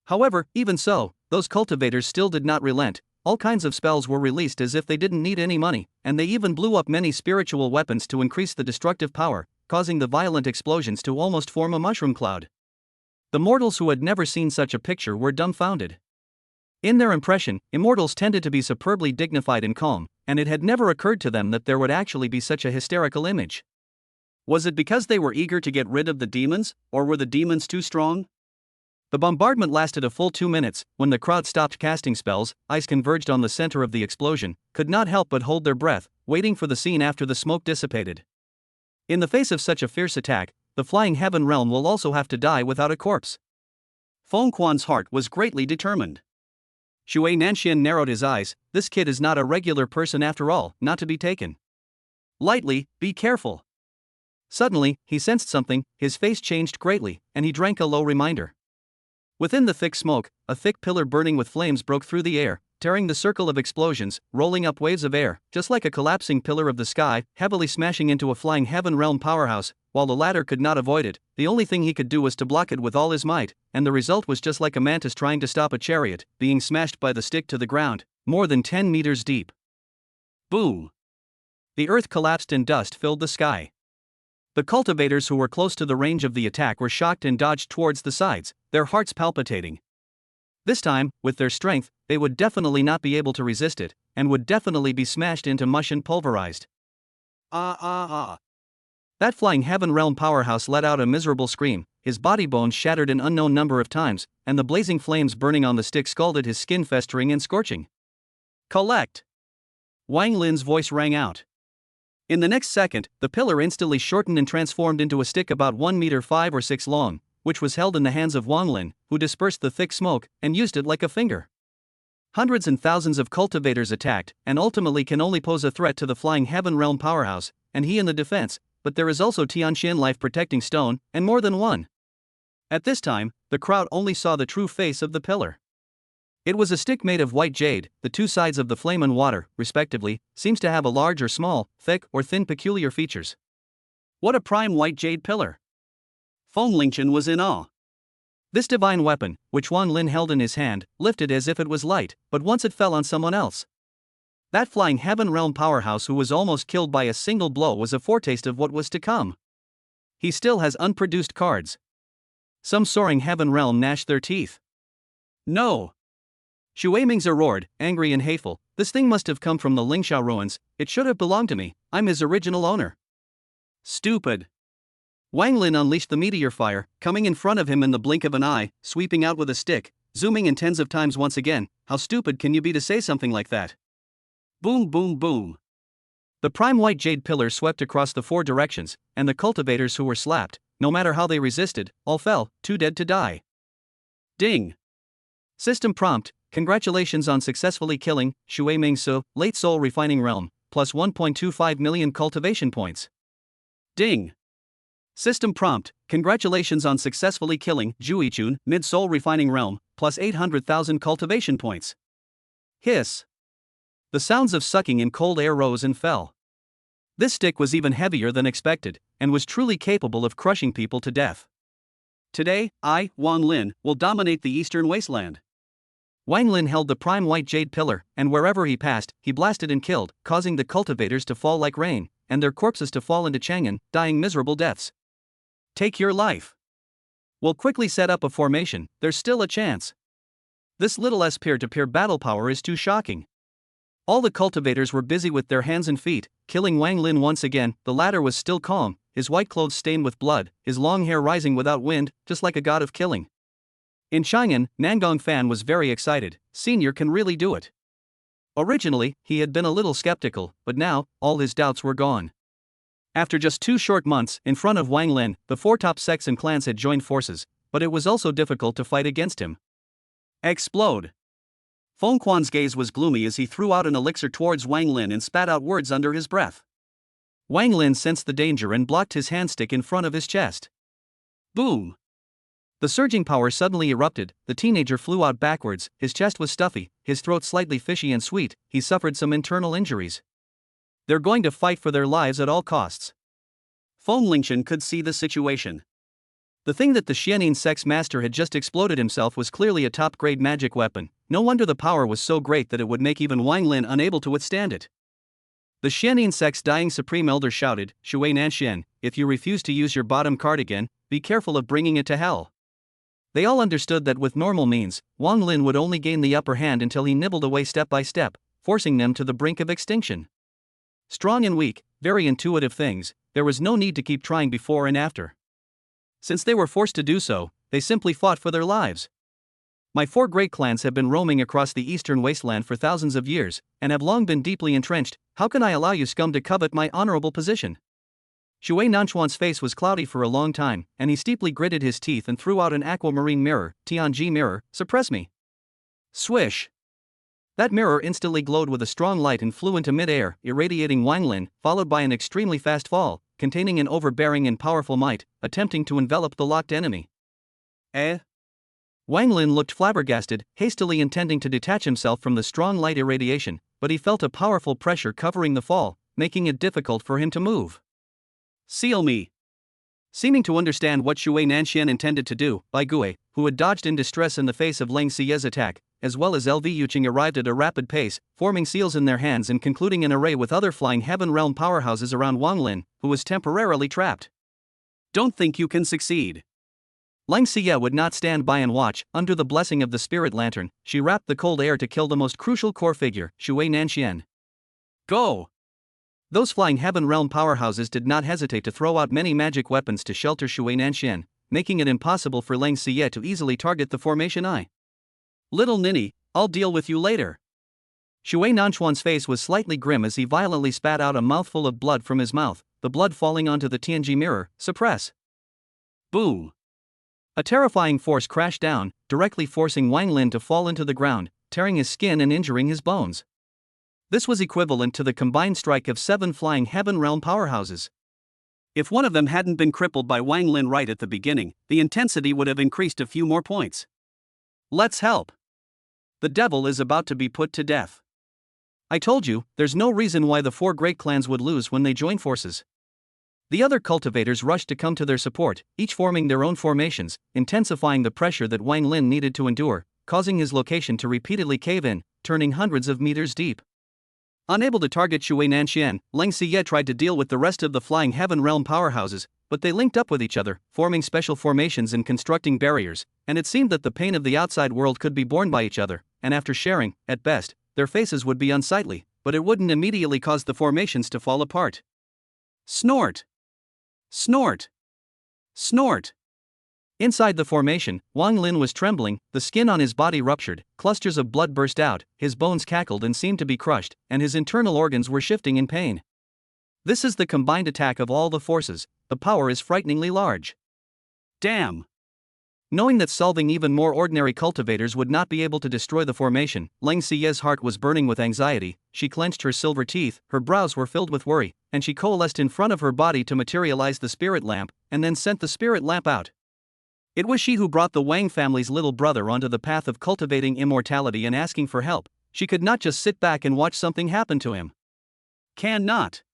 However, even so, those cultivators still did not relent. All kinds of spells were released as if they didn't need any money, and they even blew up many spiritual weapons to increase the destructive power, causing the violent explosions to almost form a mushroom cloud. The mortals who had never seen such a picture were dumbfounded. In their impression, immortals tended to be superbly dignified and calm, and it had never occurred to them that there would actually be such a hysterical image. Was it because they were eager to get rid of the demons, or were the demons too strong? The bombardment lasted a full 2 minutes. When the crowd stopped casting spells, eyes converged on the center of the explosion, could not help but hold their breath, waiting for the scene after the smoke dissipated. In the face of such a fierce attack, the flying heaven realm will also have to die without a corpse. Feng Quan's heart was greatly determined. Xiyue Nanxian narrowed his eyes. This kid is not a regular person after all, not to be taken lightly. Be careful. Suddenly, he sensed something, his face changed greatly, and he drank a low reminder. Within the thick smoke, a thick pillar burning with flames broke through the air, tearing the circle of explosions, rolling up waves of air, just like a collapsing pillar of the sky, heavily smashing into a flying heaven realm powerhouse. While the latter could not avoid it, the only thing he could do was to block it with all his might, and the result was just like a mantis trying to stop a chariot, being smashed by the stick to the ground, more than 10 meters deep. Boom! The earth collapsed and dust filled the sky. The cultivators who were close to the range of the attack were shocked and dodged towards the sides, their hearts palpitating. This time, with their strength, they would definitely not be able to resist it, and would definitely be smashed into mush and pulverized. That flying heaven realm powerhouse let out a miserable scream, his body bones shattered an unknown number of times, and the blazing flames burning on the stick scalded his skin, festering and scorching. Collect! Wang Lin's voice rang out. In the next second, the pillar instantly shortened and transformed into a stick about 1 meter 5 or 6 long, which was held in the hands of Wang Lin, who dispersed the thick smoke and used it like a finger. Hundreds and thousands of cultivators attacked, and ultimately can only pose a threat to the flying heaven realm powerhouse, and he in the defense, but there is also Tianxian life protecting stone, and more than one. At this time, the crowd only saw the true face of the pillar. It was a stick made of white jade. The two sides of the flame and water, respectively, seems to have a large or small, thick or thin peculiar features. What a prime white jade pillar! Feng Lingchen was in awe. This divine weapon, which Wang Lin held in his hand, lifted as if it was light, but once it fell on someone else. That flying heaven realm powerhouse who was almost killed by a single blow was a foretaste of what was to come. He still has unproduced cards. Some soaring heaven realm gnashed their teeth. No! Xiyue Mingzi roared, angry and hateful. This thing must have come from the Lingsha ruins. It should have belonged to me. I'm his original owner. Stupid! Wang Lin unleashed the meteor fire, coming in front of him in the blink of an eye, sweeping out with a stick, zooming in tens of times once again. How stupid can you be to say something like that? Boom, boom, boom. The prime white jade pillar swept across the 4 directions, and the cultivators who were slapped, no matter how they resisted, all fell, too dead to die. Ding! System prompt: congratulations on successfully killing Xiyue Mingzi, late soul refining realm, plus 1.25 million cultivation points. Ding! System prompt: congratulations on successfully killing Juichun, mid soul refining realm, plus 800,000 cultivation points. Hiss! The sounds of sucking in cold air rose and fell. This stick was even heavier than expected, and was truly capable of crushing people to death. Today, I, Wang Lin, will dominate the eastern wasteland. Wang Lin held the prime white jade pillar, and wherever he passed, he blasted and killed, causing the cultivators to fall like rain, and their corpses to fall into Chang'an, dying miserable deaths. Take your life. We'll quickly set up a formation, there's still a chance. This little peer-to-peer battle power is too shocking. All the cultivators were busy with their hands and feet, killing Wang Lin once again. The latter was still calm, his white clothes stained with blood, his long hair rising without wind, just like a god of killing. In Chang'an, Nangong Fan was very excited. Senior can really do it. Originally, he had been a little skeptical, but now, all his doubts were gone. After just 2 short months in front of Wang Lin, the 4 top sects and clans had joined forces, but it was also difficult to fight against him. Explode! Feng Quan's gaze was gloomy as he threw out an elixir towards Wang Lin and spat out words under his breath. Wang Lin sensed the danger and blocked his handstick in front of his chest. Boom! The surging power suddenly erupted, the teenager flew out backwards, his chest was stuffy, his throat slightly fishy and sweet, he suffered some internal injuries. They're going to fight for their lives at all costs. Feng Lingshan could see the situation. The thing that the Xianin Sect's master had just exploded himself was clearly a top-grade magic weapon. No wonder the power was so great that it would make even Wang Lin unable to withstand it. The Xianin Sect's dying supreme elder shouted, "Shui Nanxian, if you refuse to use your bottom card again, be careful of bringing it to hell." They all understood that with normal means, Wang Lin would only gain the upper hand until he nibbled away step by step, forcing them to the brink of extinction. Strong and weak, very intuitive things, there was no need to keep trying before and after. Since they were forced to do so, they simply fought for their lives. My 4 great clans have been roaming across the eastern wasteland for thousands of years, and have long been deeply entrenched. How can I allow you scum to covet my honorable position? Shui Nanchuan's face was cloudy for a long time, and he steeply gritted his teeth and threw out an aquamarine mirror. Tianji mirror, suppress me. Swish. That mirror instantly glowed with a strong light and flew into mid-air, irradiating Wang Lin, followed by an extremely fast fall, containing an overbearing and powerful might, attempting to envelop the locked enemy. Wang Lin looked flabbergasted, hastily intending to detach himself from the strong light irradiation, but he felt a powerful pressure covering the fall, making it difficult for him to move. Seal me. Seeming to understand what Shui Nanxian intended to do, Bai Gui, who had dodged in distress in the face of Leng Xie's attack, as well as LV Yuqing arrived at a rapid pace, forming seals in their hands and concluding an array with other flying heaven realm powerhouses around Wang Lin, who was temporarily trapped. Don't think you can succeed. Leng Xie would not stand by and watch. Under the blessing of the spirit lantern, she wrapped the cold air to kill the most crucial core figure, Shui Nanxian. Go! Those flying heaven realm powerhouses did not hesitate to throw out many magic weapons to shelter Shui Nanxian, making it impossible for Leng Xie to easily target the formation eye. Little ninny, I'll deal with you later. Shui Nanchuan's face was slightly grim as he violently spat out a mouthful of blood from his mouth, the blood falling onto the Tianji mirror. Suppress. Boom. A terrifying force crashed down, directly forcing Wang Lin to fall into the ground, tearing his skin and injuring his bones. This was equivalent to the combined strike of 7 flying heaven realm powerhouses. If one of them hadn't been crippled by Wang Lin right at the beginning, the intensity would have increased a few more points. Let's help. The devil is about to be put to death. I told you, there's no reason why the 4 great clans would lose when they join forces. The other cultivators rushed to come to their support, each forming their own formations, intensifying the pressure that Wang Lin needed to endure, causing his location to repeatedly cave in, turning hundreds of meters deep. Unable to target Shui Nanxian, Leng Xie tried to deal with the rest of the flying heaven realm powerhouses, but they linked up with each other, forming special formations and constructing barriers, and it seemed that the pain of the outside world could be borne by each other, and after sharing, at best, their faces would be unsightly, but it wouldn't immediately cause the formations to fall apart. Snort! Snort! Snort! Inside the formation, Wang Lin was trembling, the skin on his body ruptured, clusters of blood burst out, his bones cackled and seemed to be crushed, and his internal organs were shifting in pain. This is the combined attack of all the forces. The power is frighteningly large. Damn! Knowing that solving even more ordinary cultivators would not be able to destroy the formation, Leng Xie's heart was burning with anxiety. She clenched her silver teeth, her brows were filled with worry, and she coalesced in front of her body to materialize the spirit lamp, and then sent the spirit lamp out. It was she who brought the Wang family's little brother onto the path of cultivating immortality and asking for help. She could not just sit back and watch something happen to him. Cannot.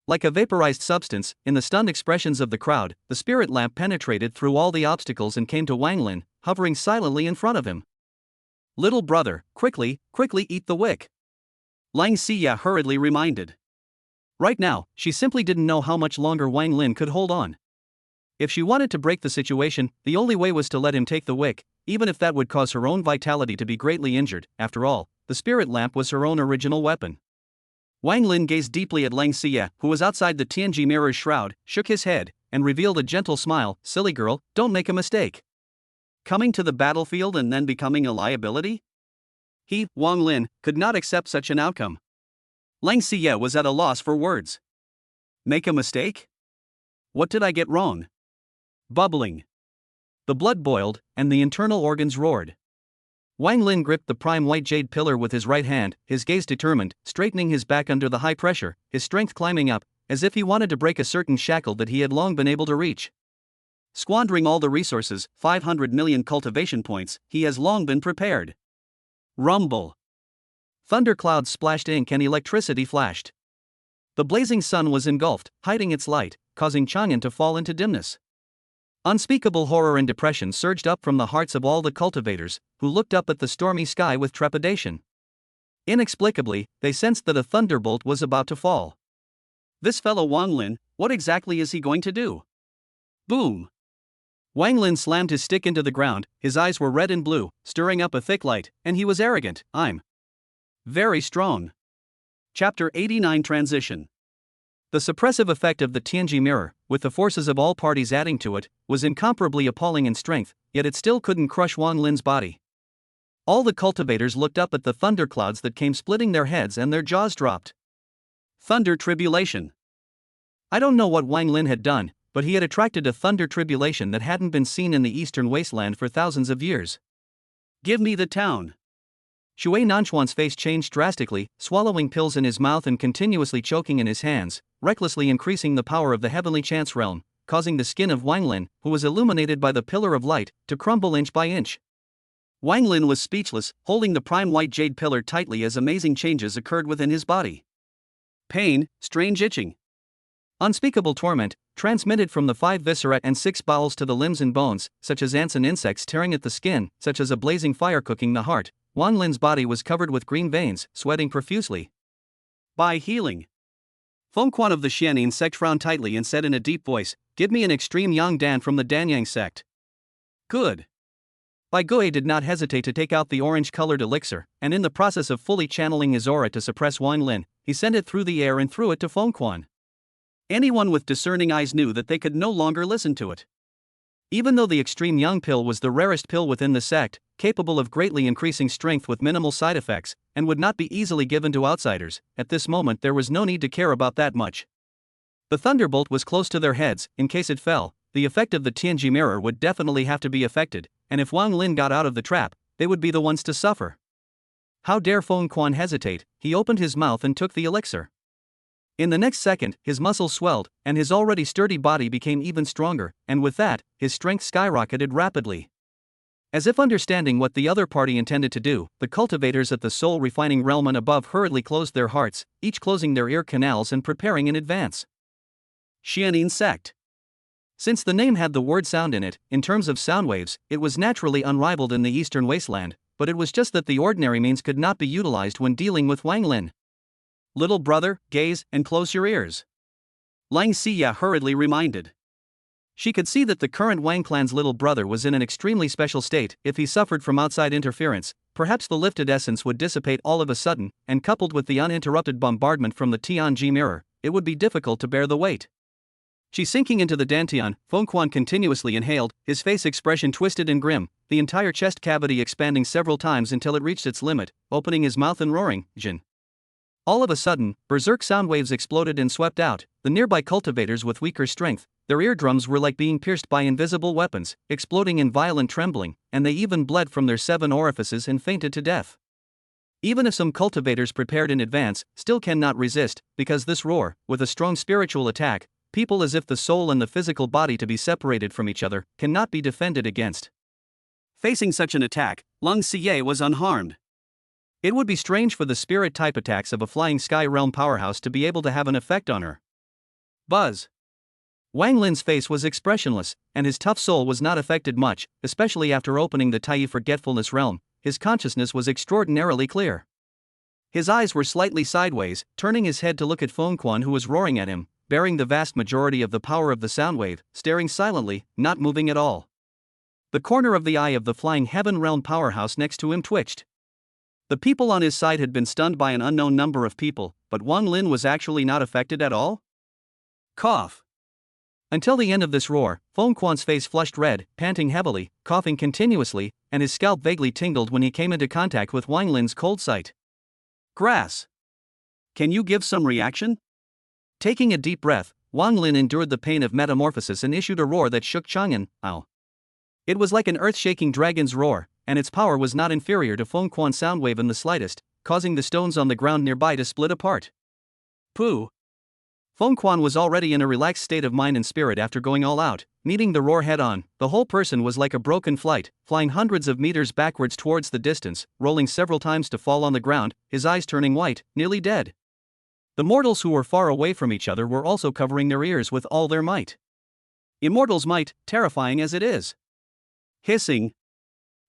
Like a vaporized substance, in the stunned expressions of the crowd, the spirit lamp penetrated through all the obstacles and came to Wang Lin, hovering silently in front of him. Little brother, quickly eat the wick. Leng Xie hurriedly reminded. Right now, she simply didn't know how much longer Wang Lin could hold on. If she wanted to break the situation, the only way was to let him take the wick, even if that would cause her own vitality to be greatly injured. After all, the spirit lamp was her own original weapon. Wang Lin gazed deeply at Leng Xie, who was outside the Tianji mirror's shroud, shook his head, and revealed a gentle smile. Silly girl, don't make a mistake. Coming to the battlefield and then becoming a liability? He, Wang Lin, could not accept such an outcome. Leng Xie was at a loss for words. Make a mistake? What did I get wrong? Bubbling. The blood boiled, and the internal organs roared. Wang Lin gripped the prime white jade pillar with his right hand, his gaze determined, straightening his back under the high pressure, his strength climbing up, as if he wanted to break a certain shackle that he had long been able to reach. Squandering all the resources, 500 million cultivation points, he has long been prepared. Rumble. Thunderclouds splashed ink and electricity flashed. The blazing sun was engulfed, hiding its light, causing Chang'an to fall into dimness. Unspeakable horror and depression surged up from the hearts of all the cultivators, who looked up at the stormy sky with trepidation. Inexplicably, they sensed that a thunderbolt was about to fall. This fellow Wang Lin, what exactly is he going to do? Boom! Wang Lin slammed his stick into the ground, his eyes were red and blue, stirring up a thick light, and he was arrogant. I'm very strong. Chapter 89 Transition. The suppressive effect of the Tianji mirror, with the forces of all parties adding to it, was incomparably appalling in strength, yet it still couldn't crush Wang Lin's body. All the cultivators looked up at the thunderclouds that came splitting their heads and their jaws dropped. Thunder tribulation. I don't know what Wang Lin had done, but he had attracted a thunder tribulation that hadn't been seen in the eastern wasteland for thousands of years. Give me the town. Xiyue Nanchuan's face changed drastically, swallowing pills in his mouth and continuously choking in his hands, recklessly increasing the power of the heavenly chance realm, causing the skin of Wang Lin, who was illuminated by the pillar of light, to crumble inch by inch. Wang Lin was speechless, holding the prime white jade pillar tightly as amazing changes occurred within his body. Pain, strange itching. Unspeakable torment, transmitted from the 5 viscera and 6 bowels to the limbs and bones, such as ants and insects tearing at the skin, such as a blazing fire cooking the heart. Wang Lin's body was covered with green veins, sweating profusely. By healing. Feng Quan of the Xianin sect frowned tightly and said in a deep voice, "Give me an extreme Yang Dan from the Danyang sect." Good. Bai Gui did not hesitate to take out the orange-colored elixir, and in the process of fully channeling his aura to suppress Wang Lin, he sent it through the air and threw it to Feng Quan. Anyone with discerning eyes knew that they could no longer listen to it. Even though the extreme Yang pill was the rarest pill within the sect, capable of greatly increasing strength with minimal side effects, and would not be easily given to outsiders, at this moment there was no need to care about that much. The thunderbolt was close to their heads. In case it fell, the effect of the Tianji mirror would definitely have to be affected, and if Wang Lin got out of the trap, they would be the ones to suffer. How dare Feng Quan hesitate? He opened his mouth and took the elixir. In the next second, his muscles swelled, and his already sturdy body became even stronger, and with that, his strength skyrocketed rapidly. As if understanding what the other party intended to do, the cultivators at the soul refining realm and above hurriedly closed their hearts, each closing their ear canals and preparing in advance. Xianin sect. Since the name had the word sound in it, in terms of sound waves, it was naturally unrivaled in the eastern wasteland, but it was just that the ordinary means could not be utilized when dealing with Wang Lin. Little brother, gaze and close your ears. Lang Xiyue hurriedly reminded. She could see that the current Wang clan's little brother was in an extremely special state. If he suffered from outside interference, perhaps the lifted essence would dissipate all of a sudden, and coupled with the uninterrupted bombardment from the Tianji mirror, it would be difficult to bear the weight. She sinking into the dantian, Feng Quan continuously inhaled, his face expression twisted and grim, the entire chest cavity expanding several times until it reached its limit, opening his mouth and roaring, "Jin." All of a sudden, berserk sound waves exploded and swept out. The nearby cultivators with weaker strength, their eardrums were like being pierced by invisible weapons, exploding in violent trembling, and they even bled from their 7 orifices and fainted to death. Even if some cultivators prepared in advance, still cannot resist, because this roar, with a strong spiritual attack, people as if the soul and the physical body to be separated from each other, cannot be defended against. Facing such an attack, Lang Xiyue was unharmed. It would be strange for the spirit-type attacks of a flying sky realm powerhouse to be able to have an effect on her. Buzz. Wang Lin's face was expressionless, and his tough soul was not affected much, especially after opening the Tai Forgetfulness realm. His consciousness was extraordinarily clear. His eyes were slightly sideways, turning his head to look at Feng Quan, who was roaring at him, bearing the vast majority of the power of the sound wave, staring silently, not moving at all. The corner of the eye of the flying heaven realm powerhouse next to him twitched. The people on his side had been stunned by an unknown number of people, but Wang Lin was actually not affected at all? Cough. Until the end of this roar, Feng Quan's face flushed red, panting heavily, coughing continuously, and his scalp vaguely tingled when he came into contact with Wang Lin's cold sight. Grass. Can you give some reaction? Taking a deep breath, Wang Lin endured the pain of metamorphosis and issued a roar that shook Chang'an. Ow. It was like an earth-shaking dragon's roar, and its power was not inferior to Feng Quan's sound wave in the slightest, causing the stones on the ground nearby to split apart. Pooh. Feng Quan was already in a relaxed state of mind and spirit after going all out, meeting the roar head-on. The whole person was like a broken flight, flying hundreds of meters backwards towards the distance, rolling several times to fall on the ground, his eyes turning white, nearly dead. The mortals who were far away from each other were also covering their ears with all their might. Immortals' might, terrifying as it is. Hissing.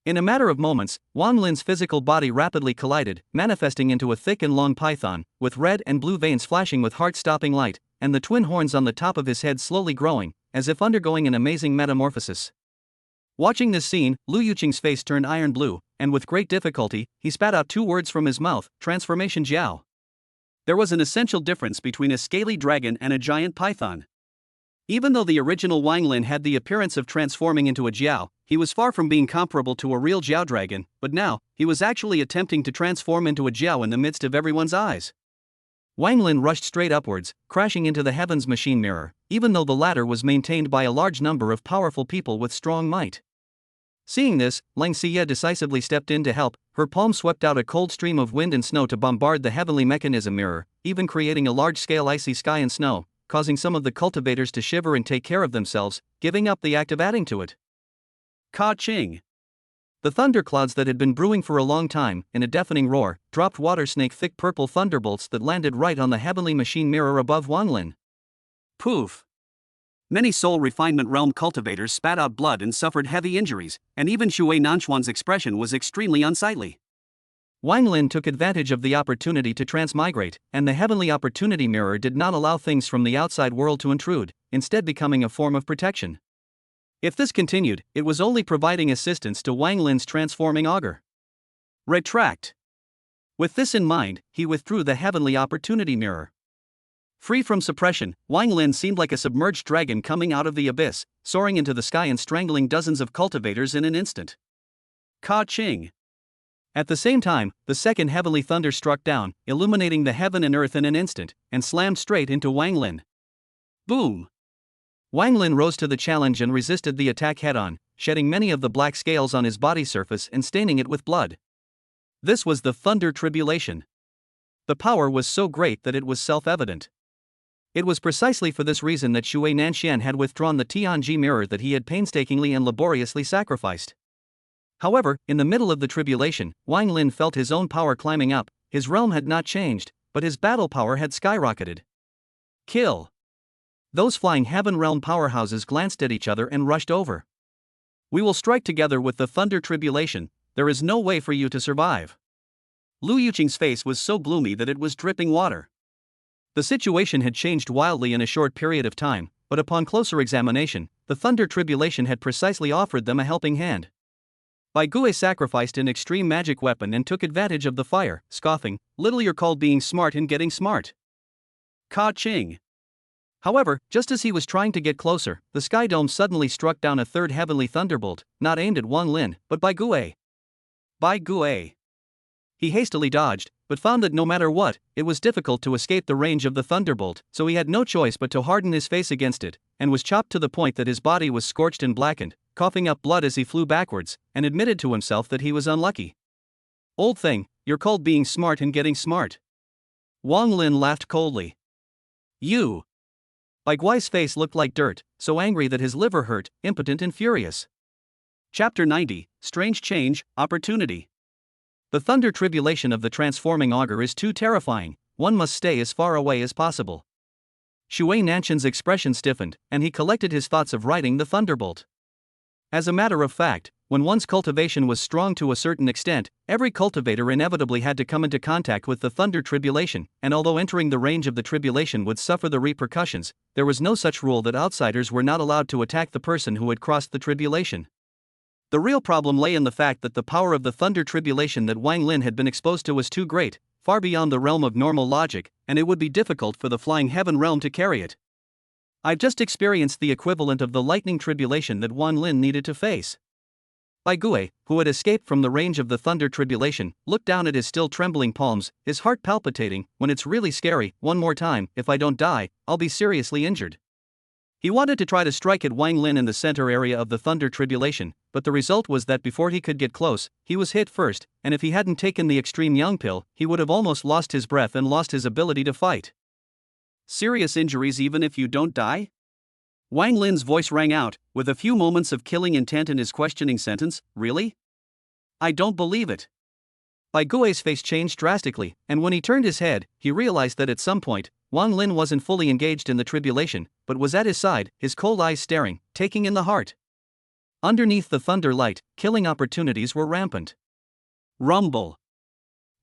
In a matter of moments, Wang Lin's physical body rapidly collided, manifesting into a thick and long python, with red and blue veins flashing with heart-stopping light, and the twin horns on the top of his head slowly growing, as if undergoing an amazing metamorphosis. Watching this scene, Lu Yuqing's face turned iron blue, and with great difficulty, he spat out 2 words from his mouth, transformation jiao. There was an essential difference between a scaly dragon and a giant python. Even though the original Wang Lin had the appearance of transforming into a jiao, he was far from being comparable to a real jiao dragon, but now, he was actually attempting to transform into a jiao in the midst of everyone's eyes. Wang Lin rushed straight upwards, crashing into the heavens machine mirror, even though the latter was maintained by a large number of powerful people with strong might. Seeing this, Xiyue decisively stepped in to help. Her palm swept out a cold stream of wind and snow to bombard the heavenly mechanism mirror, even creating a large-scale icy sky and snow, causing some of the cultivators to shiver and take care of themselves, giving up the act of adding to it. Ka-ching! The thunderclouds that had been brewing for a long time, in a deafening roar, dropped water-snake thick purple thunderbolts that landed right on the heavenly machine mirror above Wang Lin. Poof! Many soul refinement realm cultivators spat out blood and suffered heavy injuries, and even Xiyue Nanchuan's expression was extremely unsightly. Wang Lin took advantage of the opportunity to transmigrate, and the heavenly opportunity mirror did not allow things from the outside world to intrude, instead becoming a form of protection. If this continued, it was only providing assistance to Wang Lin's transforming augur. Retract. With this in mind, he withdrew the heavenly opportunity mirror. Free from suppression, Wang Lin seemed like a submerged dragon coming out of the abyss, soaring into the sky and strangling dozens of cultivators in an instant. Ka-ching! At the same time, the second heavenly thunder struck down, illuminating the heaven and earth in an instant, and slammed straight into Wang Lin. Boom! Wang Lin rose to the challenge and resisted the attack head-on, shedding many of the black scales on his body surface and staining it with blood. This was the thunder tribulation. The power was so great that it was self-evident. It was precisely for this reason that Xiyue Nanxian had withdrawn the Tianji mirror that he had painstakingly and laboriously sacrificed. However, in the middle of the tribulation, Wang Lin felt his own power climbing up. His realm had not changed, but his battle power had skyrocketed. Kill! Those flying heaven realm powerhouses glanced at each other and rushed over. We will strike together with the thunder tribulation. There is no way for you to survive. Lu Yuqing's face was so gloomy that it was dripping water. The situation had changed wildly in a short period of time, but upon closer examination, the thunder tribulation had precisely offered them a helping hand. Bai Gue sacrificed an extreme magic weapon and took advantage of the fire, scoffing, "Little you're called being smart and getting smart." Ka-ching! However, just as he was trying to get closer, the sky dome suddenly struck down a third heavenly thunderbolt, not aimed at Wang Lin, but Bai Gue. Bai Gue! He hastily dodged, but found that no matter what, it was difficult to escape the range of the thunderbolt, so he had no choice but to harden his face against it, and was chopped to the point that his body was scorched and blackened, coughing up blood as he flew backwards, and admitted to himself that he was unlucky. "Old thing, you're called being smart and getting smart." Wang Lin laughed coldly. "You!" Bai Gui's face looked like dirt, so angry that his liver hurt, impotent and furious. Chapter 90, Strange Change, Opportunity. The thunder tribulation of the transforming augur is too terrifying, one must stay as far away as possible. Xiyue Nanxian's expression stiffened, and he collected his thoughts of riding the thunderbolt. As a matter of fact, when one's cultivation was strong to a certain extent, every cultivator inevitably had to come into contact with the thunder tribulation, and although entering the range of the tribulation would suffer the repercussions, there was no such rule that outsiders were not allowed to attack the person who had crossed the tribulation. The real problem lay in the fact that the power of the thunder tribulation that Wang Lin had been exposed to was too great, far beyond the realm of normal logic, and it would be difficult for the flying heaven realm to carry it. I've just experienced the equivalent of the lightning tribulation that Wang Lin needed to face. Bai Gue, who had escaped from the range of the thunder tribulation, looked down at his still trembling palms, his heart palpitating. "When it's really scary, one more time, if I don't die, I'll be seriously injured." He wanted to try to strike at Wang Lin in the center area of the thunder tribulation, but the result was that before he could get close, he was hit first, and if he hadn't taken the extreme young pill, he would have almost lost his breath and lost his ability to fight. Serious injuries even if you don't die? Wang Lin's voice rang out, with a few moments of killing intent in his questioning sentence. Really? I don't believe it. Bai Gui's face changed drastically, and when he turned his head, he realized that at some point, Wang Lin wasn't fully engaged in the tribulation, but was at his side, his cold eyes staring, taking in the heart. Underneath the thunder light, killing opportunities were rampant. Rumble.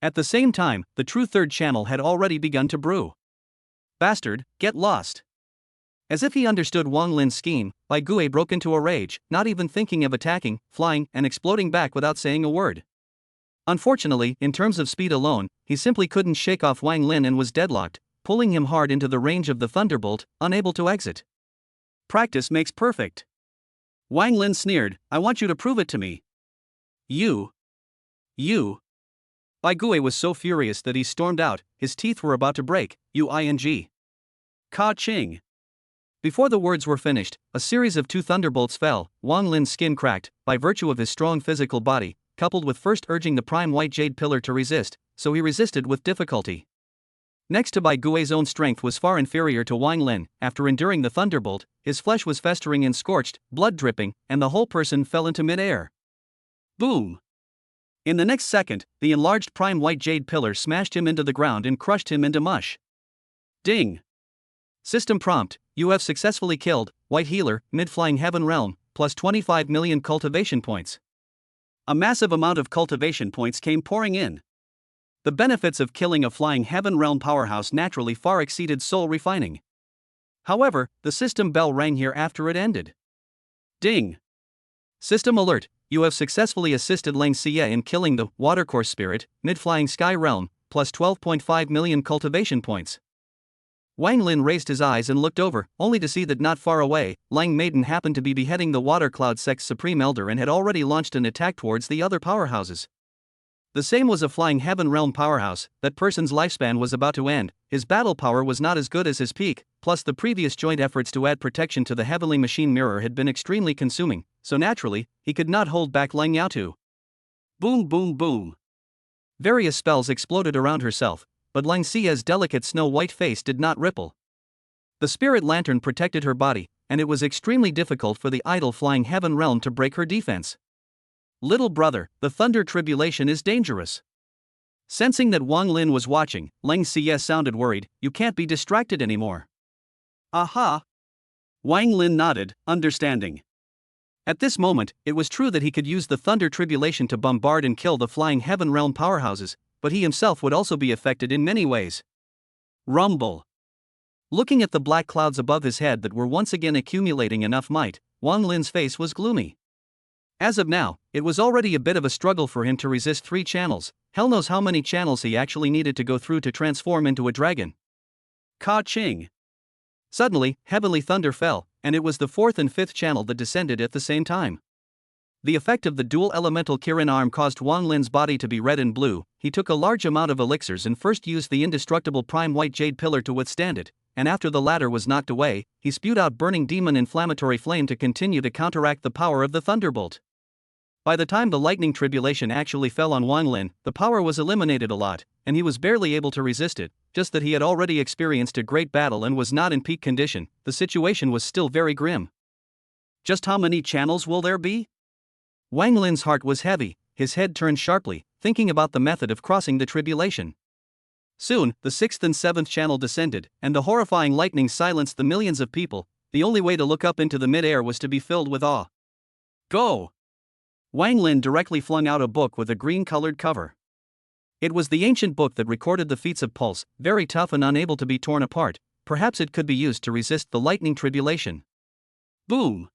At the same time, the true third channel had already begun to brew. Bastard, get lost. As if he understood Wang Lin's scheme, Bai Gui broke into a rage, not even thinking of attacking, flying, and exploding back without saying a word. Unfortunately, in terms of speed alone, he simply couldn't shake off Wang Lin and was deadlocked, pulling him hard into the range of the thunderbolt, unable to exit. Practice makes perfect. Wang Lin sneered, I want you to prove it to me. You. Bai Gui was so furious that he stormed out, his teeth were about to break. Uing. Ka Ching. Before the words were finished, a series of 2 thunderbolts fell. Wang Lin's skin cracked, by virtue of his strong physical body, coupled with first urging the prime white jade pillar to resist, so he resisted with difficulty. Next to Bai Gui's own strength was far inferior to Wang Lin. After enduring the thunderbolt, his flesh was festering and scorched, blood dripping, and the whole person fell into mid-air. Boom! In the next second, the enlarged prime white jade pillar smashed him into the ground and crushed him into mush. Ding! System prompt, you have successfully killed White Healer, Mid-Flying Heaven Realm, plus 25 million cultivation points. A massive amount of cultivation points came pouring in. The benefits of killing a flying heaven realm powerhouse naturally far exceeded soul refining. However, the system bell rang here after it ended. Ding! System alert, you have successfully assisted Xiyue in killing the Watercourse Spirit, Mid-Flying Sky Realm, plus 12.5 million cultivation points. Wang Lin raised his eyes and looked over, only to see that not far away, Lang Maiden happened to be beheading the Water Cloud Sect's Supreme Elder and had already launched an attack towards the other powerhouses. The same was a flying heaven realm powerhouse. That person's lifespan was about to end, his battle power was not as good as his peak, plus the previous joint efforts to add protection to the heavenly machine mirror had been extremely consuming, so naturally, he could not hold back Lang Yaotu. Boom boom boom. Various spells exploded around herself, but Lang Xie's delicate snow-white face did not ripple. The spirit lantern protected her body, and it was extremely difficult for the idle flying heaven realm to break her defense. Little brother, the thunder tribulation is dangerous. Sensing that Wang Lin was watching, Lang Xie sounded worried, you can't be distracted anymore. Aha! Wang Lin nodded, understanding. At this moment, it was true that he could use the thunder tribulation to bombard and kill the flying heaven realm powerhouses, but he himself would also be affected in many ways. Rumble. Looking at the black clouds above his head that were once again accumulating enough might, Wang Lin's face was gloomy. As of now, it was already a bit of a struggle for him to resist 3 channels, hell knows how many channels he actually needed to go through to transform into a dragon. Ka Ching. Suddenly, heavenly thunder fell, and it was the 4th and 5th channel that descended at the same time. The effect of the dual elemental Kirin arm caused Wang Lin's body to be red and blue. He took a large amount of elixirs and first used the indestructible prime white jade pillar to withstand it, and after the latter was knocked away, he spewed out burning demon inflammatory flame to continue to counteract the power of the thunderbolt. By the time the lightning tribulation actually fell on Wang Lin, the power was eliminated a lot, and he was barely able to resist it, just that he had already experienced a great battle and was not in peak condition. The situation was still very grim. Just how many channels will there be? Wang Lin's heart was heavy, his head turned sharply, thinking about the method of crossing the tribulation. Soon, the 6th and 7th channel descended, and the horrifying lightning silenced the millions of people. The only way to look up into the mid-air was to be filled with awe. Go! Wang Lin directly flung out a book with a green-colored cover. It was the ancient book that recorded the feats of Pulse, very tough and unable to be torn apart. Perhaps it could be used to resist the lightning tribulation. Boom!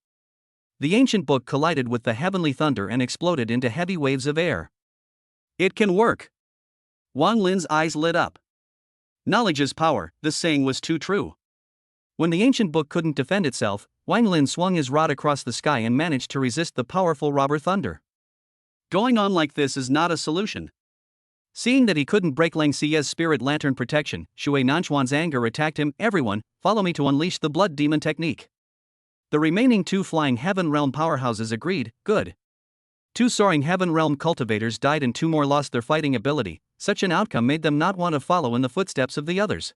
The ancient book collided with the heavenly thunder and exploded into heavy waves of air. It can work! Wang Lin's eyes lit up. Knowledge is power, this saying was too true. When the ancient book couldn't defend itself, Wang Lin swung his rod across the sky and managed to resist the powerful robber thunder. Going on like this is not a solution. Seeing that he couldn't break Lang Xie's spirit lantern protection, Shui Nanchuan's anger attacked him. Everyone, follow me to unleash the blood demon technique. The remaining 2 flying heaven realm powerhouses agreed, good. 2 soaring heaven realm cultivators died and 2 more lost their fighting ability. Such an outcome made them not want to follow in the footsteps of the others.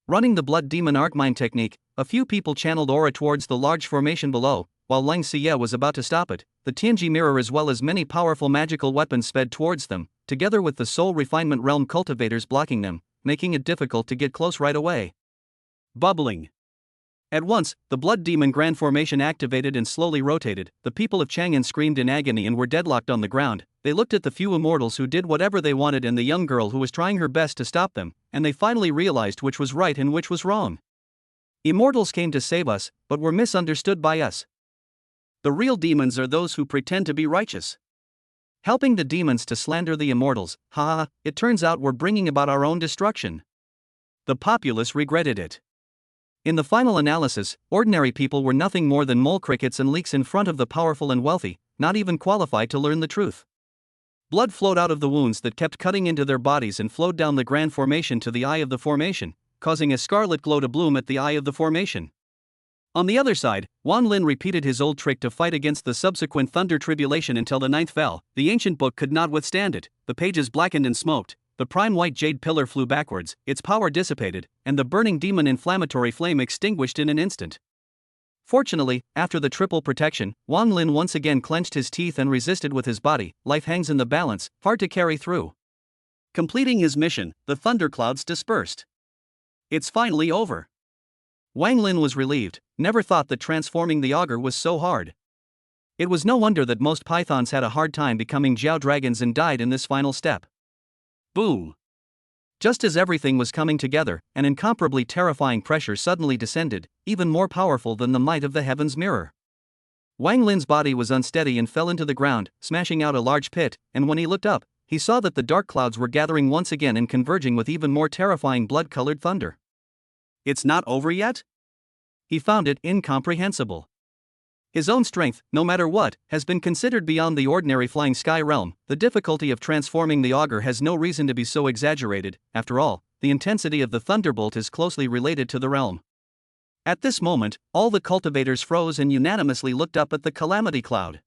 Running the blood demon arcmine technique, a few people channeled aura towards the large formation below, while Xiyue was about to stop it. The Tianji mirror as well as many powerful magical weapons sped towards them, together with the soul refinement realm cultivators blocking them, making it difficult to get close right away. Bubbling. At once, the blood demon grand formation activated and slowly rotated. The people of Chang'an screamed in agony and were deadlocked on the ground. They looked at the few immortals who did whatever they wanted and the young girl who was trying her best to stop them, and they finally realized which was right and which was wrong. Immortals came to save us, but were misunderstood by us. The real demons are those who pretend to be righteous. Helping the demons to slander the immortals, haha, it turns out we're bringing about our own destruction. The populace regretted it. In the final analysis, ordinary people were nothing more than mole crickets and leaks in front of the powerful and wealthy, not even qualified to learn the truth. Blood flowed out of the wounds that kept cutting into their bodies and flowed down the grand formation to the eye of the formation, causing a scarlet glow to bloom at the eye of the formation. On the other side, Wan Lin repeated his old trick to fight against the subsequent thunder tribulation until the ninth fell. The ancient book could not withstand it, the pages blackened and smoked, the prime white jade pillar flew backwards, its power dissipated, and the burning demon inflammatory flame extinguished in an instant. Fortunately, after the triple protection, Wan Lin once again clenched his teeth and resisted with his body. Life hangs in the balance, hard to carry through. Completing his mission, the thunderclouds dispersed. It's finally over. Wang Lin was relieved, never thought that transforming the augur was so hard. It was no wonder that most pythons had a hard time becoming Jiao dragons and died in this final step. Boom! Just as everything was coming together, an incomparably terrifying pressure suddenly descended, even more powerful than the might of the heaven's mirror. Wang Lin's body was unsteady and fell into the ground, smashing out a large pit, and when he looked up, he saw that the dark clouds were gathering once again and converging with even more terrifying blood-colored thunder. It's not over yet? He found it incomprehensible. His own strength, no matter what, has been considered beyond the ordinary flying sky realm. The difficulty of transforming the augur has no reason to be so exaggerated. After all, the intensity of the thunderbolt is closely related to the realm. At this moment, all the cultivators froze and unanimously looked up at the calamity cloud.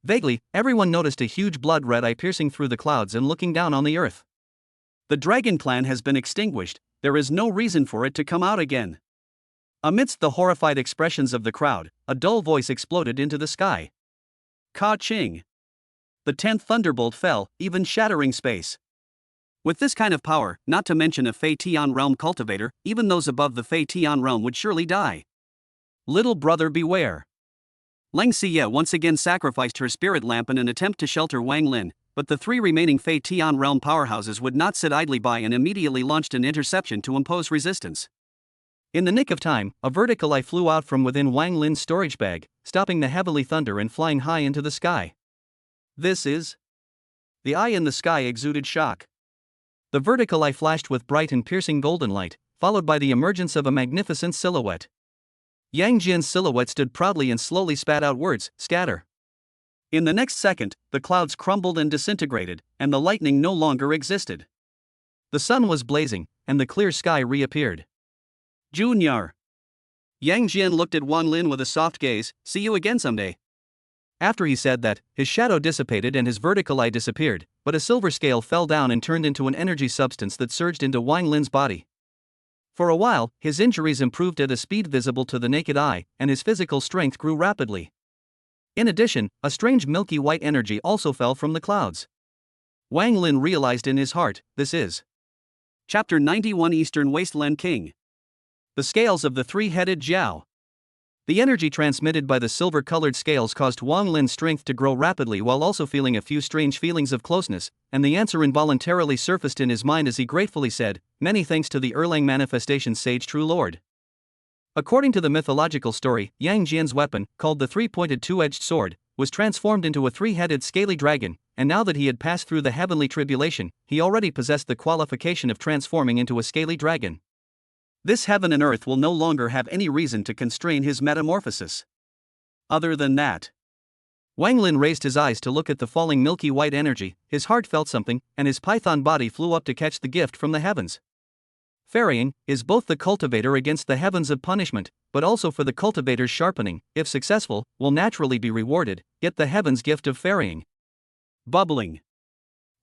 Vaguely, everyone noticed a huge blood red eye piercing through the clouds and looking down on the earth. The dragon clan has been extinguished, there is no reason for it to come out again. Amidst the horrified expressions of the crowd, a dull voice exploded into the sky. Ka Ching. The 10th thunderbolt fell, even shattering space. With this kind of power, not to mention a Fei Tian realm cultivator, even those above the Fei Tian realm would surely die. Little brother beware. Xiyue once again sacrificed her spirit lamp in an attempt to shelter Wang Lin, but the three remaining Fei Tian realm powerhouses would not sit idly by and immediately launched an interception to impose resistance. In the nick of time, a vertical eye flew out from within Wang Lin's storage bag, stopping the heavenly thunder and flying high into the sky. This is... The eye in the sky exuded shock. The vertical eye flashed with bright and piercing golden light, followed by the emergence of a magnificent silhouette. Yang Jian's silhouette stood proudly and slowly spat out words, scatter. In the next second, the clouds crumbled and disintegrated, and the lightning no longer existed. The sun was blazing, and the clear sky reappeared. Junior. Yang Jian looked at Wan Lin with a soft gaze. See you again someday. After he said that, his shadow dissipated and his vertical eye disappeared, but a silver scale fell down and turned into an energy substance that surged into Wang Lin's body. For a while, his injuries improved at a speed visible to the naked eye, and his physical strength grew rapidly. In addition, a strange milky white energy also fell from the clouds. Wang Lin realized in his heart, this is Chapter 91 Eastern Wasteland King. The scales of the three-headed Jiao. The energy transmitted by the silver-colored scales caused Wang Lin's strength to grow rapidly while also feeling a few strange feelings of closeness, and the answer involuntarily surfaced in his mind as he gratefully said, "Many thanks to the Erlang manifestation sage true lord." According to the mythological story, Yang Jian's weapon, called the three-pointed two-edged sword, was transformed into a three-headed scaly dragon, and now that he had passed through the heavenly tribulation, he already possessed the qualification of transforming into a scaly dragon. This heaven and earth will no longer have any reason to constrain his metamorphosis. Other than that, Wang Lin raised his eyes to look at the falling milky white energy, his heart felt something, and his python body flew up to catch the gift from the heavens. Ferrying is both the cultivator against the heavens of punishment, but also for the cultivator's sharpening, if successful, will naturally be rewarded, get the heavens gift of ferrying. Bubbling.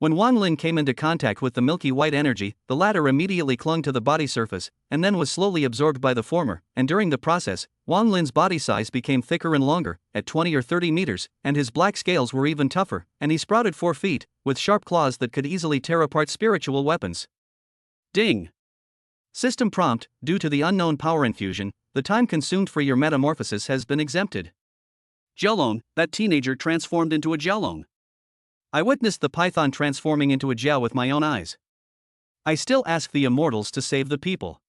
When Wang Lin came into contact with the milky white energy, the latter immediately clung to the body surface, and then was slowly absorbed by the former, and during the process, Wang Lin's body size became thicker and longer, at 20 or 30 meters, and his black scales were even tougher, and he sprouted 4 feet, with sharp claws that could easily tear apart spiritual weapons. Ding. System prompt: due to the unknown power infusion, the time consumed for your metamorphosis has been exempted. Dalong, that teenager transformed into a Dalong. I witnessed the python transforming into a Jiao with my own eyes. I still ask the immortals to save the people.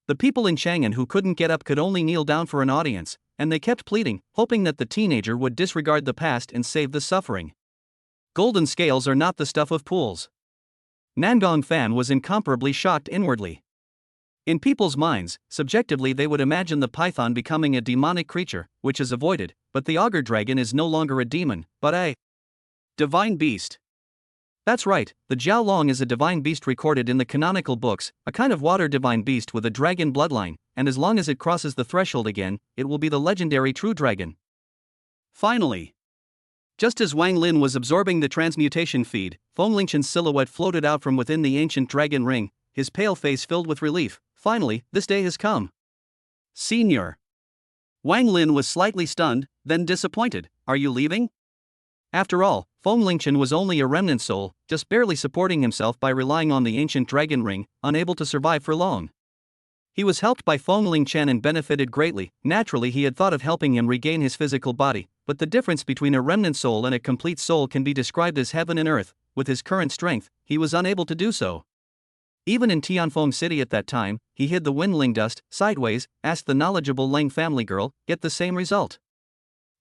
The people in Chang'an who couldn't get up could only kneel down for an audience, and they kept pleading, hoping that the teenager would disregard the past and save the suffering. Golden scales are not the stuff of fools. Nangong Fan was incomparably shocked inwardly. In people's minds, subjectively they would imagine the python becoming a demonic creature, which is avoided, but the augur dragon is no longer a demon, but a divine beast. That's right, the Jiao Long is a divine beast recorded in the canonical books, a kind of water divine beast with a dragon bloodline, and as long as it crosses the threshold again, it will be the legendary true dragon. Finally. Just as Wang Lin was absorbing the transmutation feed, Feng Lingchen's silhouette floated out from within the ancient dragon ring, his pale face filled with relief. Finally, this day has come. Senior. Wang Lin was slightly stunned, then disappointed. Are you leaving? After all, Feng Lingchen was only a remnant soul, just barely supporting himself by relying on the ancient dragon ring, unable to survive for long. He was helped by Feng Lingchen and benefited greatly. Naturally, he had thought of helping him regain his physical body, but the difference between a remnant soul and a complete soul can be described as heaven and earth. With his current strength, he was unable to do so. Even in Tianfeng City at that time, he hid the Windling dust, sideways, asked the knowledgeable Leng family girl, get the same result.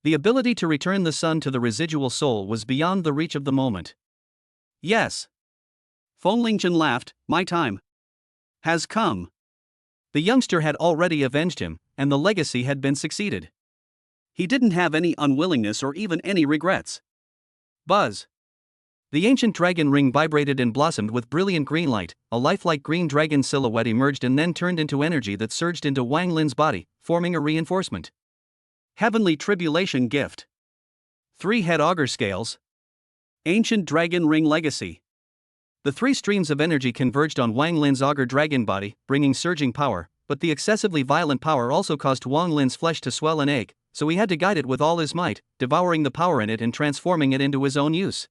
The ability to return the sun to the residual soul was beyond the reach of the moment. Yes. Feng Lingchen laughed, my time has come. The youngster had already avenged him, and the legacy had been succeeded. He didn't have any unwillingness or even any regrets. Buzz. The ancient dragon ring vibrated and blossomed with brilliant green light. A lifelike green dragon silhouette emerged and then turned into energy that surged into Wang Lin's body, forming a reinforcement. Heavenly tribulation gift. 3-head augur scales. Ancient dragon ring legacy. The 3 streams of energy converged on Wang Lin's augur dragon body, bringing surging power, but the excessively violent power also caused Wang Lin's flesh to swell and ache, so he had to guide it with all his might, devouring the power in it and transforming it into his own use.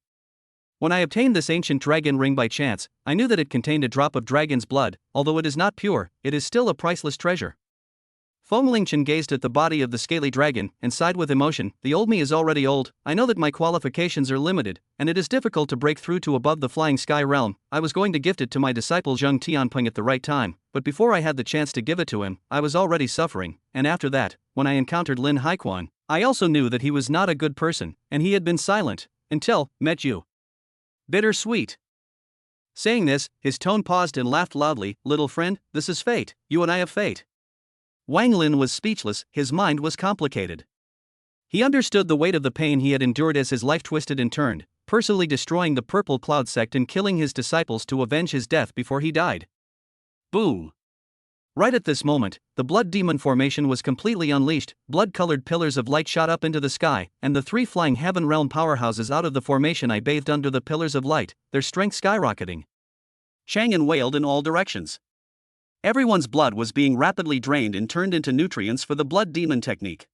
When I obtained this ancient dragon ring by chance, I knew that it contained a drop of dragon's blood. Although it is not pure, it is still a priceless treasure. Feng Lingchen gazed at the body of the scaly dragon and sighed with emotion. The old me is already old. I know that my qualifications are limited, and it is difficult to break through to above the flying sky realm. I was going to gift it to my disciple Zheng Tianping at the right time, but before I had the chance to give it to him, I was already suffering, and after that, when I encountered Lin Haiquan, I also knew that he was not a good person, and he had been silent, until, met you. Bittersweet. Saying this, his tone paused and laughed loudly. Little friend, this is fate, you and I have fate. Wang Lin was speechless, his mind was complicated. He understood the weight of the pain he had endured as his life twisted and turned, personally destroying the Purple Cloud Sect and killing his disciples to avenge his death before he died. Boom! Right at this moment, the blood demon formation was completely unleashed. Blood-colored pillars of light shot up into the sky, and the 3 flying heaven realm powerhouses out of the formation I bathed under the pillars of light, their strength skyrocketing. Chang'an wailed in all directions. Everyone's blood was being rapidly drained and turned into nutrients for the blood demon technique.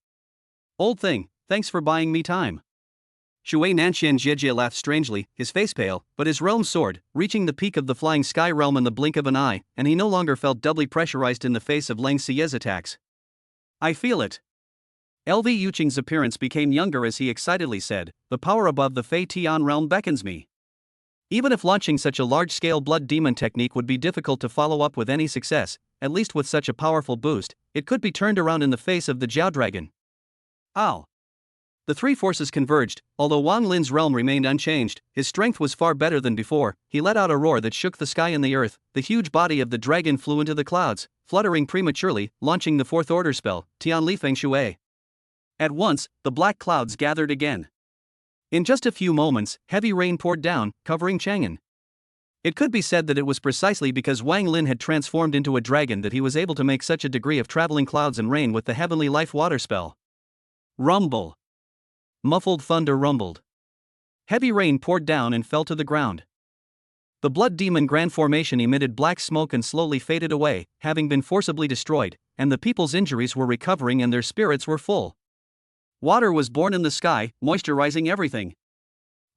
Old thing, thanks for buying me time. Xiyue Nanxian Jie laughed strangely, his face pale, but his realm soared, reaching the peak of the flying sky realm in the blink of an eye, and he no longer felt doubly pressurized in the face of Lang Xie's attacks. I feel it. LV Yuqing's appearance became younger as he excitedly said, the power above the Fei Tian realm beckons me. Even if launching such a large-scale blood demon technique would be difficult to follow up with any success, at least with such a powerful boost, it could be turned around in the face of the Jiao Dragon. Ow! The 3 forces converged. Although Wang Lin's realm remained unchanged, his strength was far better than before. He let out a roar that shook the sky and the earth. The huge body of the dragon flew into the clouds, fluttering prematurely, launching the 4th order spell, Tian Li Feng Shui. At once, the black clouds gathered again. In just a few moments, heavy rain poured down, covering Chang'an. It could be said that it was precisely because Wang Lin had transformed into a dragon that he was able to make such a degree of traveling clouds and rain with the heavenly life water spell. Rumble. Muffled thunder rumbled. Heavy rain poured down and fell to the ground. The blood demon grand formation emitted black smoke and slowly faded away, having been forcibly destroyed, and the people's injuries were recovering and their spirits were full. Water was born in the sky, moisturizing everything.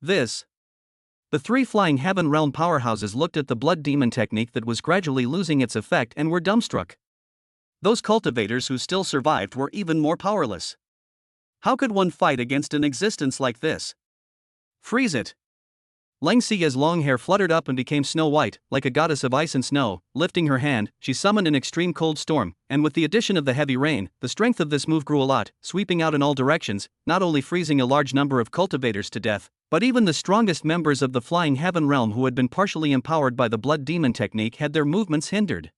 The three flying heaven realm powerhouses looked at the blood demon technique that was gradually losing its effect and were dumbstruck. Those cultivators who still survived were even more powerless. How could one fight against an existence like this? Freeze it! Xiyue's long hair fluttered up and became snow white, like a goddess of ice and snow. Lifting her hand, she summoned an extreme cold storm, and with the addition of the heavy rain, the strength of this move grew a lot, sweeping out in all directions, not only freezing a large number of cultivators to death, but even the strongest members of the flying heaven realm who had been partially empowered by the blood demon technique had their movements hindered.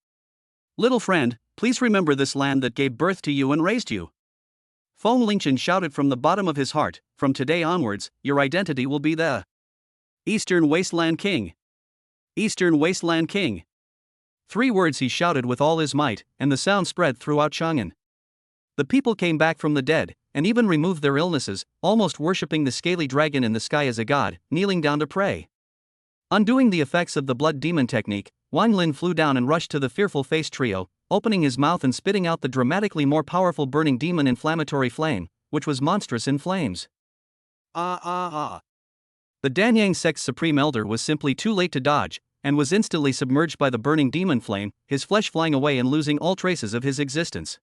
Little friend, please remember this land that gave birth to you and raised you. Feng Lingchen shouted from the bottom of his heart, from today onwards, your identity will be the Eastern Wasteland King. Eastern Wasteland King. 3 words he shouted with all his might, and the sound spread throughout Xuanjian. The people came back from the dead, and even removed their illnesses, almost worshipping the scaly dragon in the sky as a god, kneeling down to pray. Undoing the effects of the blood demon technique, Wang Lin flew down and rushed to the fearful-faced trio, opening his mouth and spitting out the dramatically more powerful burning demon inflammatory flame, which was monstrous in flames. The Danyang Sect's supreme elder was simply too late to dodge, and was instantly submerged by the burning demon flame, his flesh flying away and losing all traces of his existence.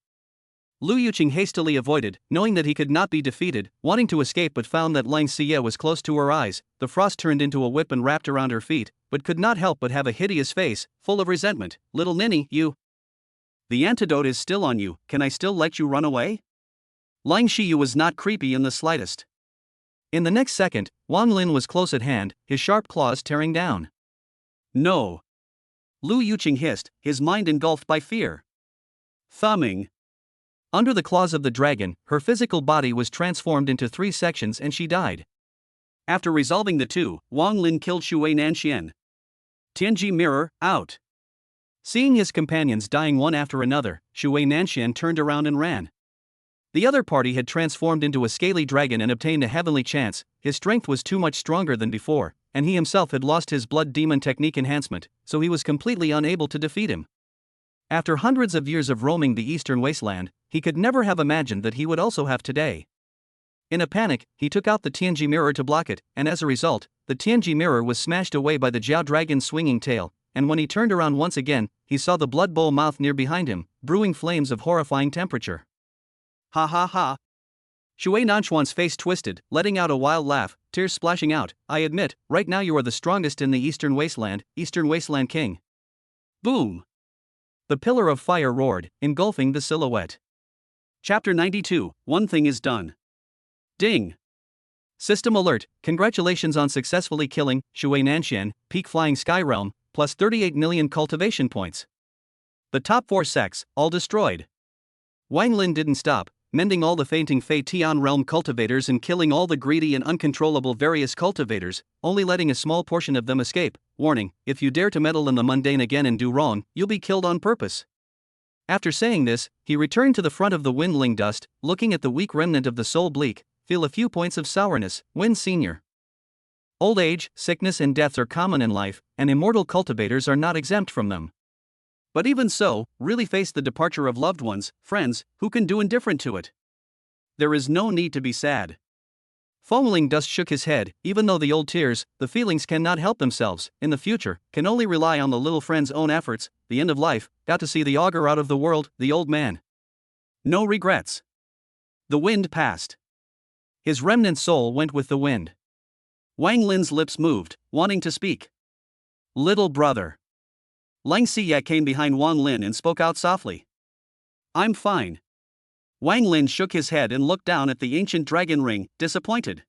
Lu Yuqing hastily avoided, knowing that he could not be defeated, wanting to escape but found that Xiyue was close to her eyes. The frost turned into a whip and wrapped around her feet, but could not help but have a hideous face, full of resentment. Little ninny, you. The antidote is still on you, can I still let you run away? Xiyue was not creepy in the slightest. In the next second, Wang Lin was close at hand, his sharp claws tearing down. No. Lu Yuqing hissed, his mind engulfed by fear. Thumbing. Under the claws of the dragon, her physical body was transformed into 3 sections and she died. After resolving the two, Wang Lin killed Xue Nanxian. Tianji mirror, out. Seeing his companions dying one after another, Xue Nanxian turned around and ran. The other party had transformed into a scaly dragon and obtained a heavenly chance. His strength was too much stronger than before, and he himself had lost his blood demon technique enhancement, so he was completely unable to defeat him. After hundreds of years of roaming the eastern wasteland, he could never have imagined that he would also have today. In a panic, he took out the Tianji mirror to block it, and as a result, the Tianji mirror was smashed away by the Jiao dragon's swinging tail, and when he turned around once again, he saw the blood bowl mouth near behind him, brewing flames of horrifying temperature. Ha ha ha. Xue Nanchuan's face twisted, letting out a wild laugh, tears splashing out. I admit, right now you are the strongest in the Eastern Wasteland King. Boom! The pillar of fire roared, engulfing the silhouette. Chapter 92, One thing is done. Ding! System alert, congratulations on successfully killing Xue Nanxian, peak flying sky realm, plus 38 million cultivation points. The top 4 sects, all destroyed. Wang Lin didn't stop, mending all the fainting Fei Tian realm cultivators and killing all the greedy and uncontrollable various cultivators, only letting a small portion of them escape. Warning, if you dare to meddle in the mundane again and do wrong, you'll be killed on purpose. After saying this, he returned to the front of the windling dust, looking at the weak remnant of the soul bleak, feel a few points of sourness. Win Senior. Old age, sickness and deaths are common in life, and immortal cultivators are not exempt from them. But even so, really face the departure of loved ones, friends, who can do indifferent to it. There is no need to be sad. Fengling Dust shook his head, even though the old tears, the feelings cannot help themselves, in the future, can only rely on the little friend's own efforts. The end of life, got to see the augur out of the world, the old man. No regrets. The wind passed. His remnant soul went with the wind. Wang Lin's lips moved, wanting to speak. Little brother. Xiyue came behind Wang Lin and spoke out softly. I'm fine. Wang Lin shook his head and looked down at the ancient dragon ring, disappointed.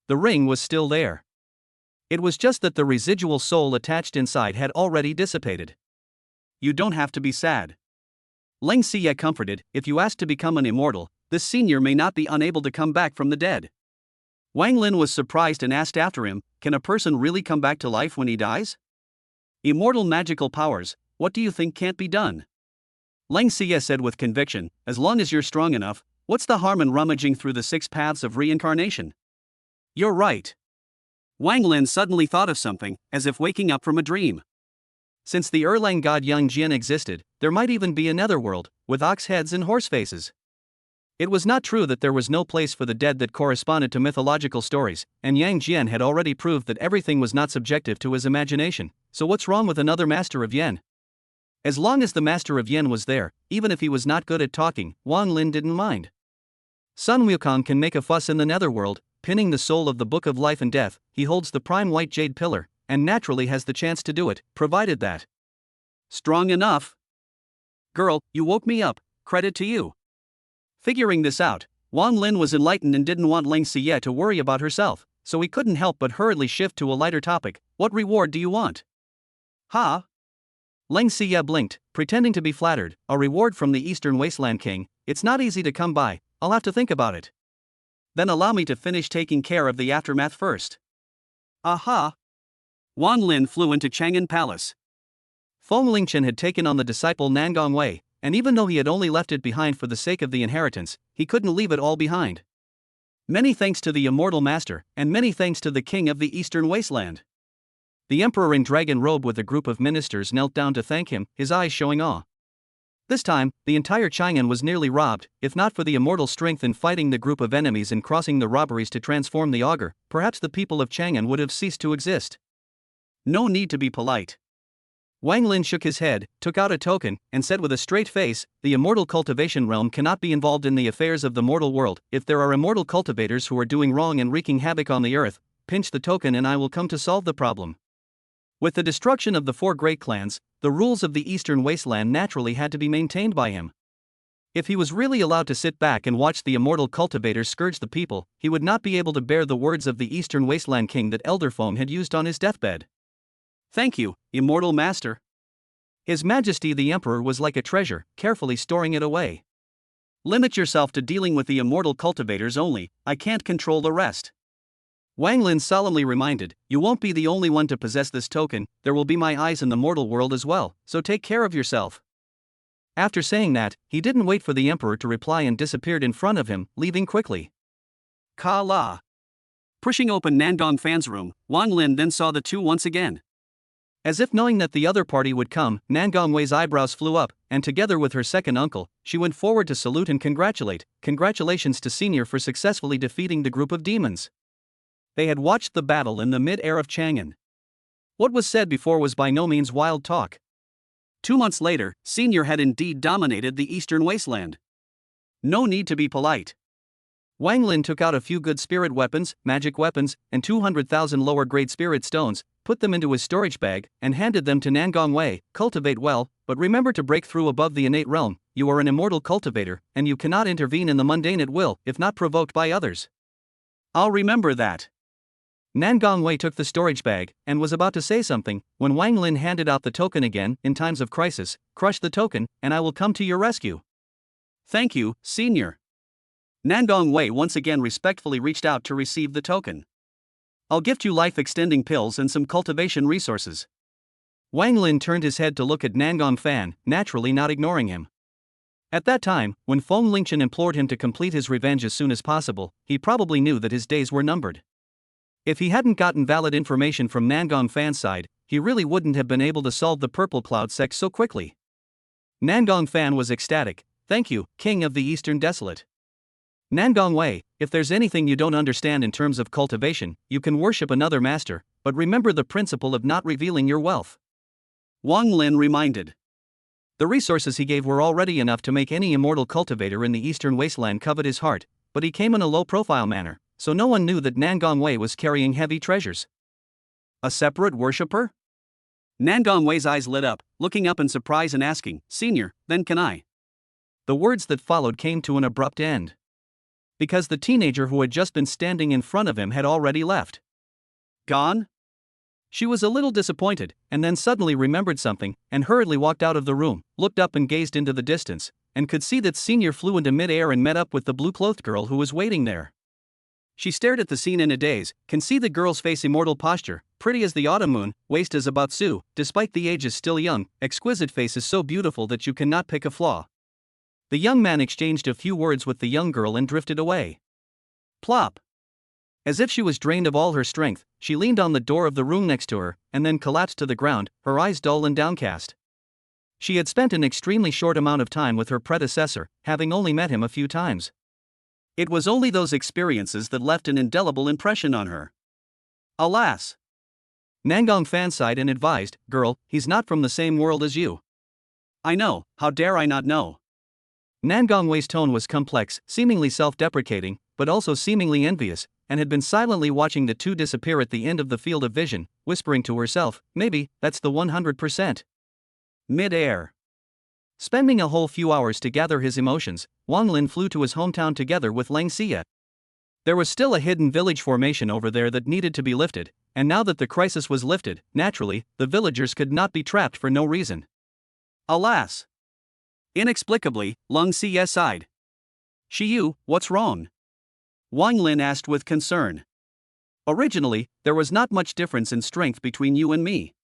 The ring was still there. It was just that the residual soul attached inside had already dissipated. You don't have to be sad. Xiyue comforted, if you ask to become an immortal, this senior may not be unable to come back from the dead. Wang Lin was surprised and asked after him, can a person really come back to life when he dies? Immortal magical powers, what do you think can't be done? Xiyue said with conviction, as long as you're strong enough, what's the harm in rummaging through the 6 paths of reincarnation? You're right. Wang Lin suddenly thought of something, as if waking up from a dream. Since the Erlang god Xuanjian existed, there might even be a netherworld, with ox heads and horse faces. It was not true that there was no place for the dead that corresponded to mythological stories, and Yang Jian had already proved that everything was not subjective to his imagination, so what's wrong with another master of Yen? As long as the master of Yen was there, even if he was not good at talking, Wang Lin didn't mind. Sun Wukong can make a fuss in the netherworld, pinning the soul of the Book of Life and Death. He holds the prime white jade pillar, and naturally has the chance to do it, provided that. Strong enough. Girl, you woke me up, credit to you. Figuring this out, Wang Lin was enlightened and didn't want Ling Xiyue to worry about herself, so he couldn't help but hurriedly shift to a lighter topic. What reward do you want? Ha! Ling Xiyue blinked, pretending to be flattered. A reward from the Eastern Wasteland King. It's not easy to come by, I'll have to think about it. Then allow me to finish taking care of the aftermath first. Aha! Wang Lin flew into Chang'an Palace. Feng Lingchen had taken on the disciple Nangong Wei, and even though he had only left it behind for the sake of the inheritance, he couldn't leave it all behind. Many thanks to the immortal master, and many thanks to the king of the Eastern Wasteland. The emperor in dragon robe with a group of ministers knelt down to thank him, his eyes showing awe. This time, the entire Chang'an was nearly robbed. If not for the immortal strength in fighting the group of enemies and crossing the robberies to transform the augur, perhaps the people of Chang'an would have ceased to exist. No need to be polite. Wang Lin shook his head, took out a token, and said with a straight face, the immortal cultivation realm cannot be involved in the affairs of the mortal world. If there are immortal cultivators who are doing wrong and wreaking havoc on the earth, pinch the token and I will come to solve the problem. With the destruction of the 4 great clans, the rules of the Eastern Wasteland naturally had to be maintained by him. If he was really allowed to sit back and watch the immortal cultivators scourge the people, he would not be able to bear the words of the Eastern Wasteland King that Elder Foam had used on his deathbed. Thank you, immortal master. His Majesty the Emperor was like a treasure, carefully storing it away. Limit yourself to dealing with the immortal cultivators only, I can't control the rest. Wang Lin solemnly reminded, you won't be the only one to possess this token, there will be my eyes in the mortal world as well, so take care of yourself. After saying that, he didn't wait for the Emperor to reply and disappeared in front of him, leaving quickly. Ka La. Pushing open Nangong Fan's room, Wang Lin then saw the two once again. As if knowing that the other party would come, Nangong Wei's eyebrows flew up, and together with her second uncle, she went forward to salute and congratulate. Congratulations to Senior for successfully defeating the group of demons. They had watched the battle in the mid-air of Chang'an. What was said before was by no means wild talk. 2 months later, Senior had indeed dominated the Eastern Wasteland. No need to be polite. Wang Lin took out a few good spirit weapons, magic weapons, and 200,000 lower-grade spirit stones, put them into his storage bag, and handed them to Nangong Wei. Cultivate well, but remember to break through above the innate realm. You are an immortal cultivator, and you cannot intervene in the mundane at will, if not provoked by others. I'll remember that. Nangong Wei took the storage bag, and was about to say something, when Wang Lin handed out the token again. In times of crisis, crush the token, and I will come to your rescue. Thank you, Senior. Nangong Wei once again respectfully reached out to receive the token. I'll gift you life-extending pills and some cultivation resources. Wang Lin turned his head to look at Nangong Fan, naturally not ignoring him. At that time, when Feng Lingchen implored him to complete his revenge as soon as possible, he probably knew that his days were numbered. If he hadn't gotten valid information from Nangong Fan's side, he really wouldn't have been able to solve the Purple Cloud Sect so quickly. Nangong Fan was ecstatic. Thank you, King of the Eastern Desolate. Nangong Wei, if there's anything you don't understand in terms of cultivation, you can worship another master, but remember the principle of not revealing your wealth. Wang Lin reminded. The resources he gave were already enough to make any immortal cultivator in the Eastern Wasteland covet his heart, but he came in a low-profile manner, so no one knew that Nangong Wei was carrying heavy treasures. A separate worshipper? Nangong Wei's eyes lit up, looking up in surprise and asking, Senior, then can I? The words that followed came to an abrupt end. Because the teenager who had just been standing in front of him had already left. Gone? She was a little disappointed, and then suddenly remembered something, and hurriedly walked out of the room, looked up and gazed into the distance, and could see that Senior flew into mid-air and met up with the blue-clothed girl who was waiting there. She stared at the scene in a daze, can see the girl's face immortal posture, pretty as the autumn moon, waist as a batsu, despite the age is still young, exquisite face is so beautiful that you cannot pick a flaw. The young man exchanged a few words with the young girl and drifted away. Plop. As if she was drained of all her strength, she leaned on the door of the room next to her, and then collapsed to the ground, her eyes dull and downcast. She had spent an extremely short amount of time with her predecessor, having only met him a few times. It was only those experiences that left an indelible impression on her. Alas! Nangong Fan sighed and advised, "Girl, he's not from the same world as you." I know, how dare I not know? Nangong Wei's tone was complex, seemingly self-deprecating, but also seemingly envious, and had been silently watching the two disappear at the end of the field of vision, whispering to herself, "Maybe, that's the 100%. Mid-air. Spending a whole few hours to gather his emotions, Wang Lin flew to his hometown together with Lang Xie. There was still a hidden village formation over there that needed to be lifted, and now that the crisis was lifted, naturally, the villagers could not be trapped for no reason. Alas! Inexplicably, Lang Xie sighed. "Xiyue, what's wrong?" Wang Lin asked with concern. "Originally, there was not much difference in strength between you and me."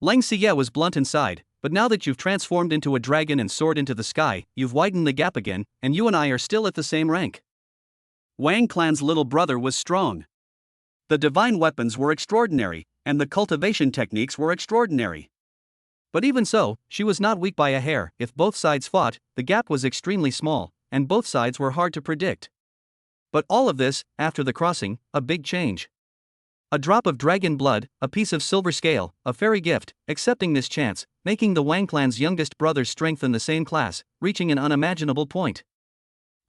Lang Xie was blunt and sighed, "But now that you've transformed into a dragon and soared into the sky, you've widened the gap again, and you and I are still at the same rank." Wang Clan's little brother was strong. The divine weapons were extraordinary, and the cultivation techniques were extraordinary. But even so, she was not weak by a hair. If both sides fought, the gap was extremely small, and both sides were hard to predict. But all of this, after the crossing, a big change. A drop of dragon blood, a piece of silver scale, a fairy gift, accepting this chance, making the Wang clan's youngest brother's strength in the same class, reaching an unimaginable point.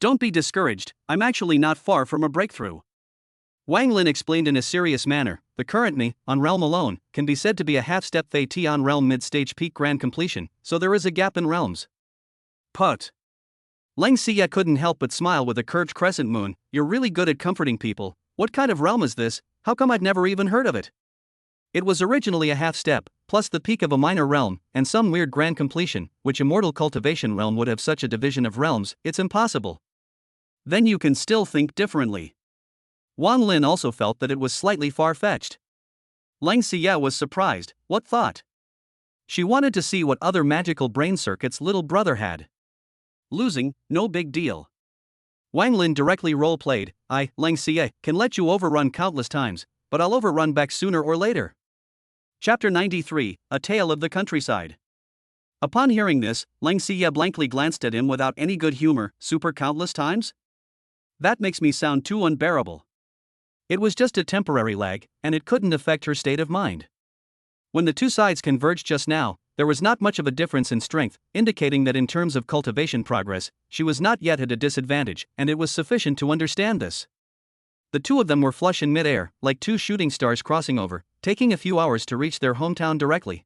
"Don't be discouraged, I'm actually not far from a breakthrough." Wang Lin explained in a serious manner, "The current me, on realm alone, can be said to be a half-step Fei Tian realm mid-stage peak grand completion, so there is a gap in realms." Put. Lang Xie couldn't help but smile with a curved crescent moon. "You're really good at comforting people. What kind of realm is this? How come I'd never even heard of it?" It was originally a half-step, plus the peak of a minor realm, and some weird grand completion, which immortal cultivation realm would have such a division of realms. It's impossible. Then you can still think differently. Wang Lin also felt that it was slightly far-fetched. Lang Xie was surprised. What thought? She wanted to see what other magical brain circuits little brother had. Losing, no big deal. Wang Lin directly role-played, "I, Lang Xie, can let you overrun countless times, but I'll overrun back sooner or later." Chapter 93, A Tale of the Countryside. Upon hearing this, Lang Xie blankly glanced at him without any good humor. "Super countless times? That makes me sound too unbearable." It was just a temporary lag, and it couldn't affect her state of mind. When the two sides converged just now, there was not much of a difference in strength, indicating that in terms of cultivation progress, she was not yet at a disadvantage, and it was sufficient to understand this. The two of them were flush in mid-air, like two shooting stars crossing over, taking a few hours to reach their hometown directly.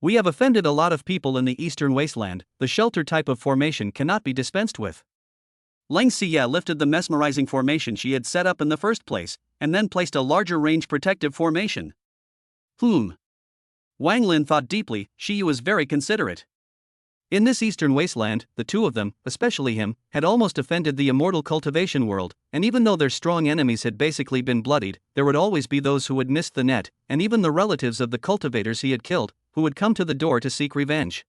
"We have offended a lot of people in the eastern wasteland. The shelter type of formation cannot be dispensed with." Lang Xie lifted the mesmerizing formation she had set up in the first place, and then placed a larger range protective formation. Wang Lin thought deeply. Xiyue was very considerate. In this eastern wasteland, the two of them, especially him, had almost offended the immortal cultivation world, and even though their strong enemies had basically been bloodied, there would always be those who had missed the net, and even the relatives of the cultivators he had killed, who would come to the door to seek revenge.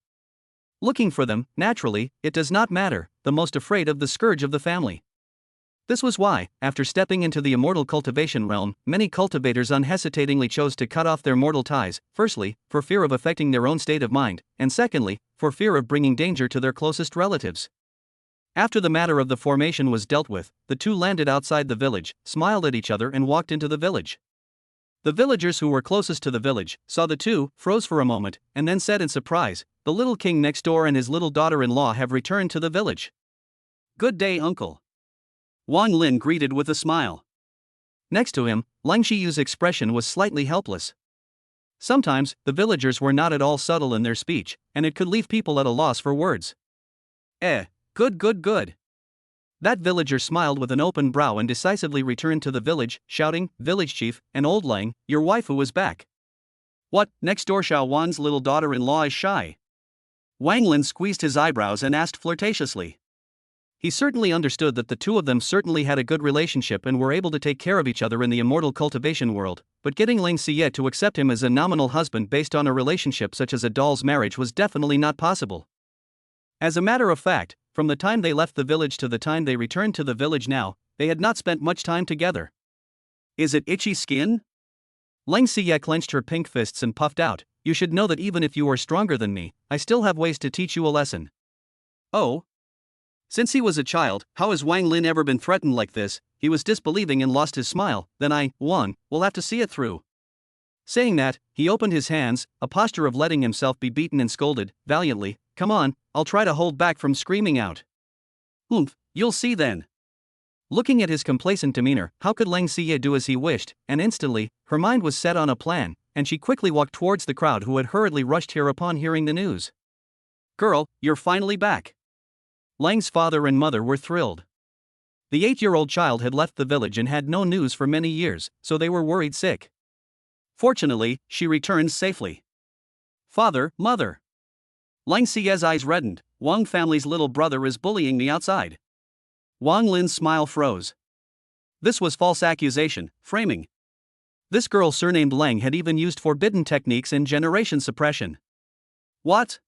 Looking for them, naturally, it does not matter, the most afraid of the scourge of the family. This was why, after stepping into the immortal cultivation realm, many cultivators unhesitatingly chose to cut off their mortal ties, firstly, for fear of affecting their own state of mind, and secondly, for fear of bringing danger to their closest relatives. After the matter of the formation was dealt with, the two landed outside the village, smiled at each other and walked into the village. The villagers who were closest to the village saw the two, froze for a moment, and then said in surprise, "The little king next door and his little daughter-in-law have returned to the village." "Good day, uncle." Wang Lin greeted with a smile. Next to him, Lang Xiyue's expression was slightly helpless. Sometimes, the villagers were not at all subtle in their speech, and it could leave people at a loss for words. Good. That villager smiled with an open brow and decisively returned to the village, shouting, "Village chief, and old Lang, your waifu is back." "What, next door Xiao Wan's little daughter-in-law is shy?" Wang Lin squeezed his eyebrows and asked flirtatiously. He certainly understood that the two of them certainly had a good relationship and were able to take care of each other in the immortal cultivation world, but getting Lang Xie to accept him as a nominal husband based on a relationship such as a doll's marriage was definitely not possible. As a matter of fact, from the time they left the village to the time they returned to the village now, they had not spent much time together. Is it itchy skin? Lang Xiyue clenched her pink fists and puffed out. You should know that even if you are stronger than me, I still have ways to teach you a lesson. Oh? Since he was a child, how has Wang Lin ever been threatened like this? He was disbelieving and lost his smile. Then I, Wang, will have to see it through. Saying that, he opened his hands, a posture of letting himself be beaten and scolded, valiantly. Come on, I'll try to hold back from screaming out. You'll see then. Looking at his complacent demeanor, how could Lang Xiyue do as he wished, and instantly, her mind was set on a plan, and she quickly walked towards the crowd who had hurriedly rushed here upon hearing the news. Girl, you're finally back. Lang's father and mother were thrilled. The 8-year-old child had left the village and had no news for many years, so they were worried sick. Fortunately, she returned safely. Father, mother. Lang Xiyue's eyes reddened. Wang family's little brother is bullying me outside. Wang Lin's smile froze. This was false accusation, framing. This girl surnamed Lang had even used forbidden techniques in generation suppression. What?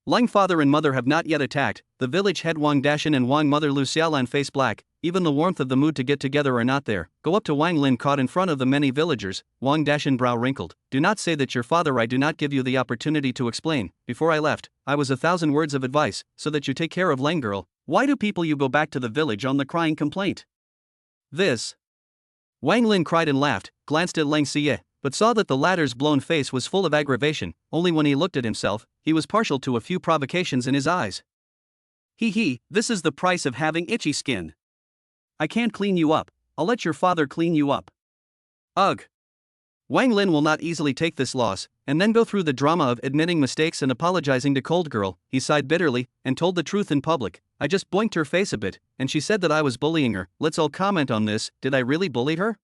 Lang father and mother have not yet attacked. The village head Wang Dashan and Wang mother Lu Xiaolan face black. Even the warmth of the mood to get together are not there. Go up to Wang Lin caught in front of the many villagers. Wang Dashan brow wrinkled. Do not say that your father I do not give you the opportunity to explain. Before I left, I was 1,000 words of advice, so that you take care of Lang girl. Why do people you go back to the village on the crying complaint? This. Wang Lin cried and laughed, glanced at Lang Xiyue, but saw that the latter's blown face was full of aggravation. Only when he looked at himself, he was partial to a few provocations in his eyes. This is the price of having itchy skin. I can't clean you up, I'll let your father clean you up. Ugh. Wang Lin will not easily take this loss, and then go through the drama of admitting mistakes and apologizing to Cold Girl. He sighed bitterly, and told the truth in public. I just boinked her face a bit, and she said that I was bullying her. Let's all comment on this. Did I really bully her?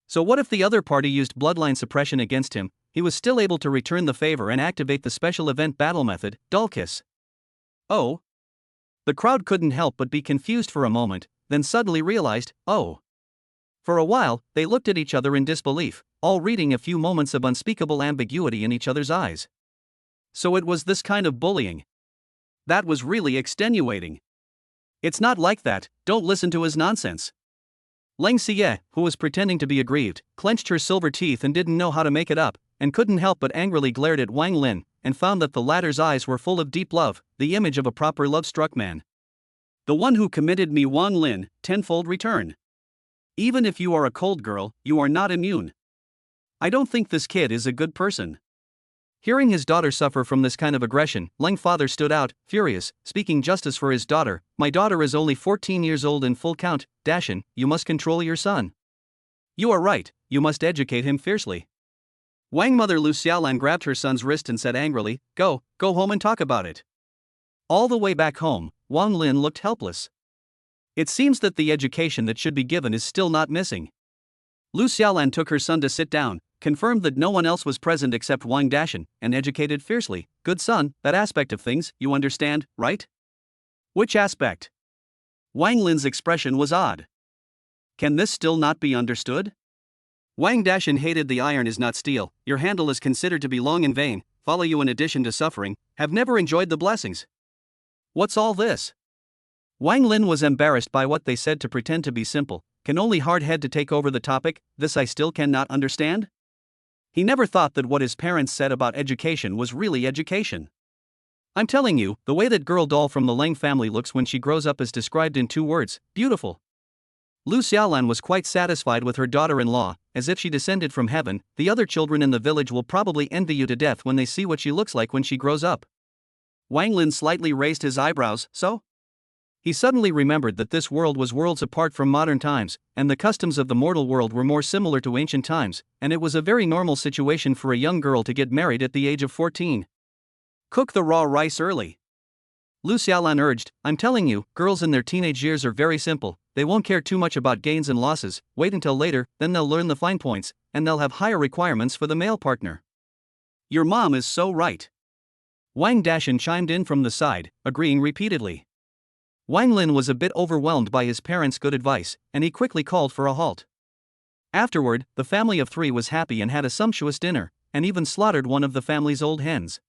So what if the other party used bloodline suppression against him? He was still able to return the favor and activate the special event battle method, Dulcus. Oh? The crowd couldn't help but be confused for a moment, then suddenly realized, oh. For a while, they looked at each other in disbelief, all reading a few moments of unspeakable ambiguity in each other's eyes. So it was this kind of bullying. That was really extenuating. It's not like that, don't listen to his nonsense. Lang Xiyue, who was pretending to be aggrieved, clenched her silver teeth and didn't know how to make it up, and couldn't help but angrily glared at Wang Lin, and found that the latter's eyes were full of deep love, the image of a proper love-struck man. The one who committed me Wang Lin, tenfold return. Even if you are a cold girl, you are not immune. I don't think this kid is a good person. Hearing his daughter suffer from this kind of aggression, Lang father stood out, furious, speaking justice for his daughter. My daughter is only 14 years old in full count. Dashan, you must control your son. You are right, you must educate him fiercely. Wang mother Lu Xiaolan grabbed her son's wrist and said angrily, go home and talk about it. All the way back home, Wang Lin looked helpless. It seems that the education that should be given is still not missing. Lu Xiaolan took her son to sit down, confirmed that no one else was present except Wang Dashan, and educated fiercely. Good son, that aspect of things, you understand, right? Which aspect? Wang Lin's expression was odd. Can this still not be understood? Wang Dashan hated the iron is not steel, your handle is considered to be long and vain, follow you in addition to suffering, have never enjoyed the blessings. What's all this? Wang Lin was embarrassed by what they said to pretend to be simple. Can only hard head to take over the topic, this I still cannot understand? He never thought that what his parents said about education was really education. I'm telling you, the way that girl doll from the Lang family looks when she grows up is described in 2 words, beautiful. Lu Xiaolan was quite satisfied with her daughter-in-law, as if she descended from heaven. The other children in the village will probably envy you to death when they see what she looks like when she grows up. Wang Lin slightly raised his eyebrows, so? He suddenly remembered that this world was worlds apart from modern times, and the customs of the mortal world were more similar to ancient times, and it was a very normal situation for a young girl to get married at the age of 14. Cook the raw rice early. Lu Xiaolan urged, I'm telling you, girls in their teenage years are very simple, they won't care too much about gains and losses, wait until later, then they'll learn the fine points, and they'll have higher requirements for the male partner. Your mom is so right. Wang Dashan chimed in from the side, agreeing repeatedly. Wang Lin was a bit overwhelmed by his parents' good advice, and he quickly called for a halt. Afterward, the family of 3 was happy and had a sumptuous dinner, and even slaughtered one of the family's old hens.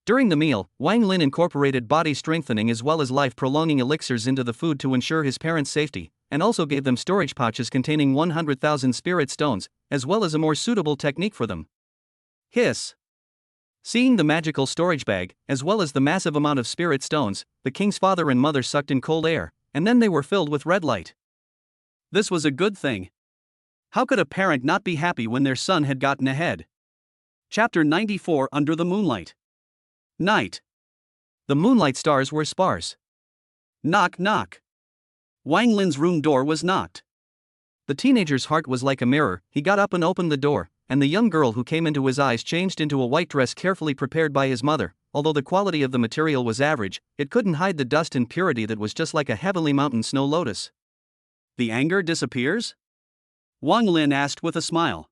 During the meal, Wang Lin incorporated body-strengthening as well as life-prolonging elixirs into the food to ensure his parents' safety, and also gave them storage pouches containing 100,000 spirit stones, as well as a more suitable technique for them. Hiss. Seeing the magical storage bag, as well as the massive amount of spirit stones, the king's father and mother sucked in cold air, and then they were filled with red light. This was a good thing. How could a parent not be happy when their son had gotten ahead? Chapter 94 Under the Moonlight. Night. The moonlight stars were sparse. Knock, knock. Wang Lin's room door was knocked. The teenager's heart was like a mirror. He got up and opened the door, and the young girl who came into his eyes changed into a white dress carefully prepared by his mother. Although the quality of the material was average, it couldn't hide the dust and purity that was just like a heavenly mountain snow lotus. The anger disappears? Wang Lin asked with a smile.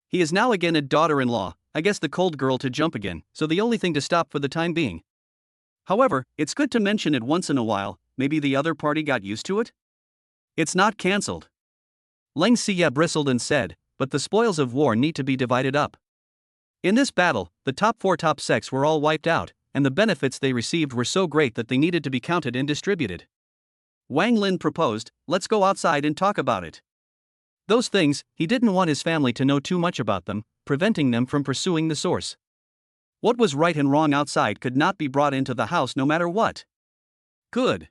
He is now again a daughter-in-law. I guess the cold girl to jump again, so the only thing to stop for the time being. However, it's good to mention it once in a while. Maybe the other party got used to it? It's not cancelled. Leng Xiyue bristled and said, but the spoils of war need to be divided up. In this battle, the top 4 sects were all wiped out, and the benefits they received were so great that they needed to be counted and distributed. Wang Lin proposed, let's go outside and talk about it. Those things, he didn't want his family to know too much about them, preventing them from pursuing the source. What was right and wrong outside could not be brought into the house no matter what. Good.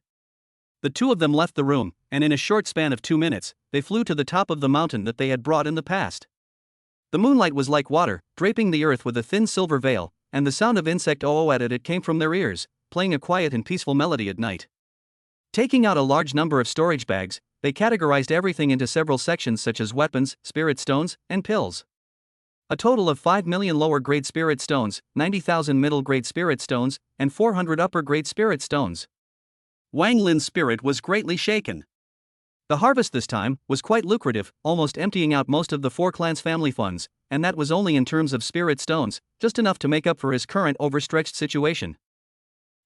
The two of them left the room, and in a short span of 2 minutes, they flew to the top of the mountain that they had brought in the past. The moonlight was like water, draping the earth with a thin silver veil, and the sound of insect oo at it came from their ears, playing a quiet and peaceful melody at night. Taking out a large number of storage bags, they categorized everything into several sections such as weapons, spirit stones, and pills. A total of 5 million lower-grade spirit stones, 90,000 middle-grade spirit stones, and 400 upper-grade spirit stones. Wang Lin's spirit was greatly shaken. The harvest this time was quite lucrative, almost emptying out most of the 4 clans' family funds, and that was only in terms of spirit stones, just enough to make up for his current overstretched situation.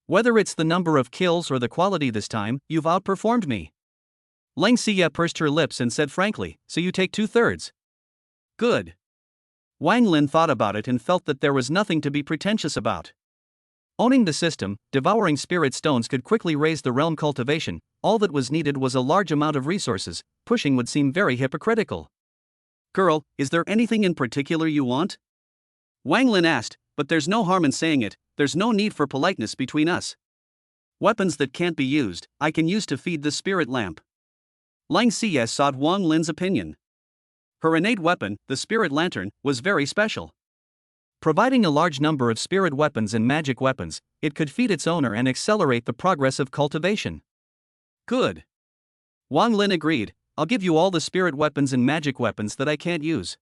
Whether it's the number of kills or the quality this time, you've outperformed me. Leng Xiyue pursed her lips and said frankly, so you take 2/3. Good. Wang Lin thought about it and felt that there was nothing to be pretentious about. Owning the system, devouring spirit stones could quickly raise the realm cultivation. All that was needed was a large amount of resources. Pushing would seem very hypocritical. Girl, is there anything in particular you want? Wang Lin asked, but there's no harm in saying it. There's no need for politeness between us. Weapons that can't be used, I can use to feed the spirit lamp. Leng Xiyue sought Wang Lin's opinion. Her innate weapon, the spirit lantern, was very special. Providing a large number of spirit weapons and magic weapons, it could feed its owner and accelerate the progress of cultivation. Good. Wang Lin agreed, I'll give you all the spirit weapons and magic weapons that I can't use.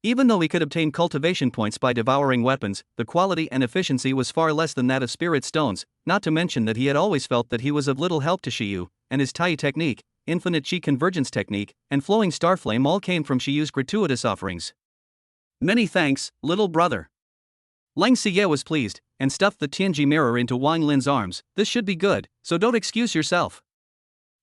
Even though he could obtain cultivation points by devouring weapons, the quality and efficiency was far less than that of spirit stones, not to mention that he had always felt that he was of little help to Xiyue, and his Tai technique, infinite Qi convergence technique, and flowing star flame all came from Xiyue's gratuitous offerings. Many thanks, little brother. Leng Xiyue was pleased, and stuffed the Tianji mirror into Wang Lin's arms. This should be good, so don't excuse yourself.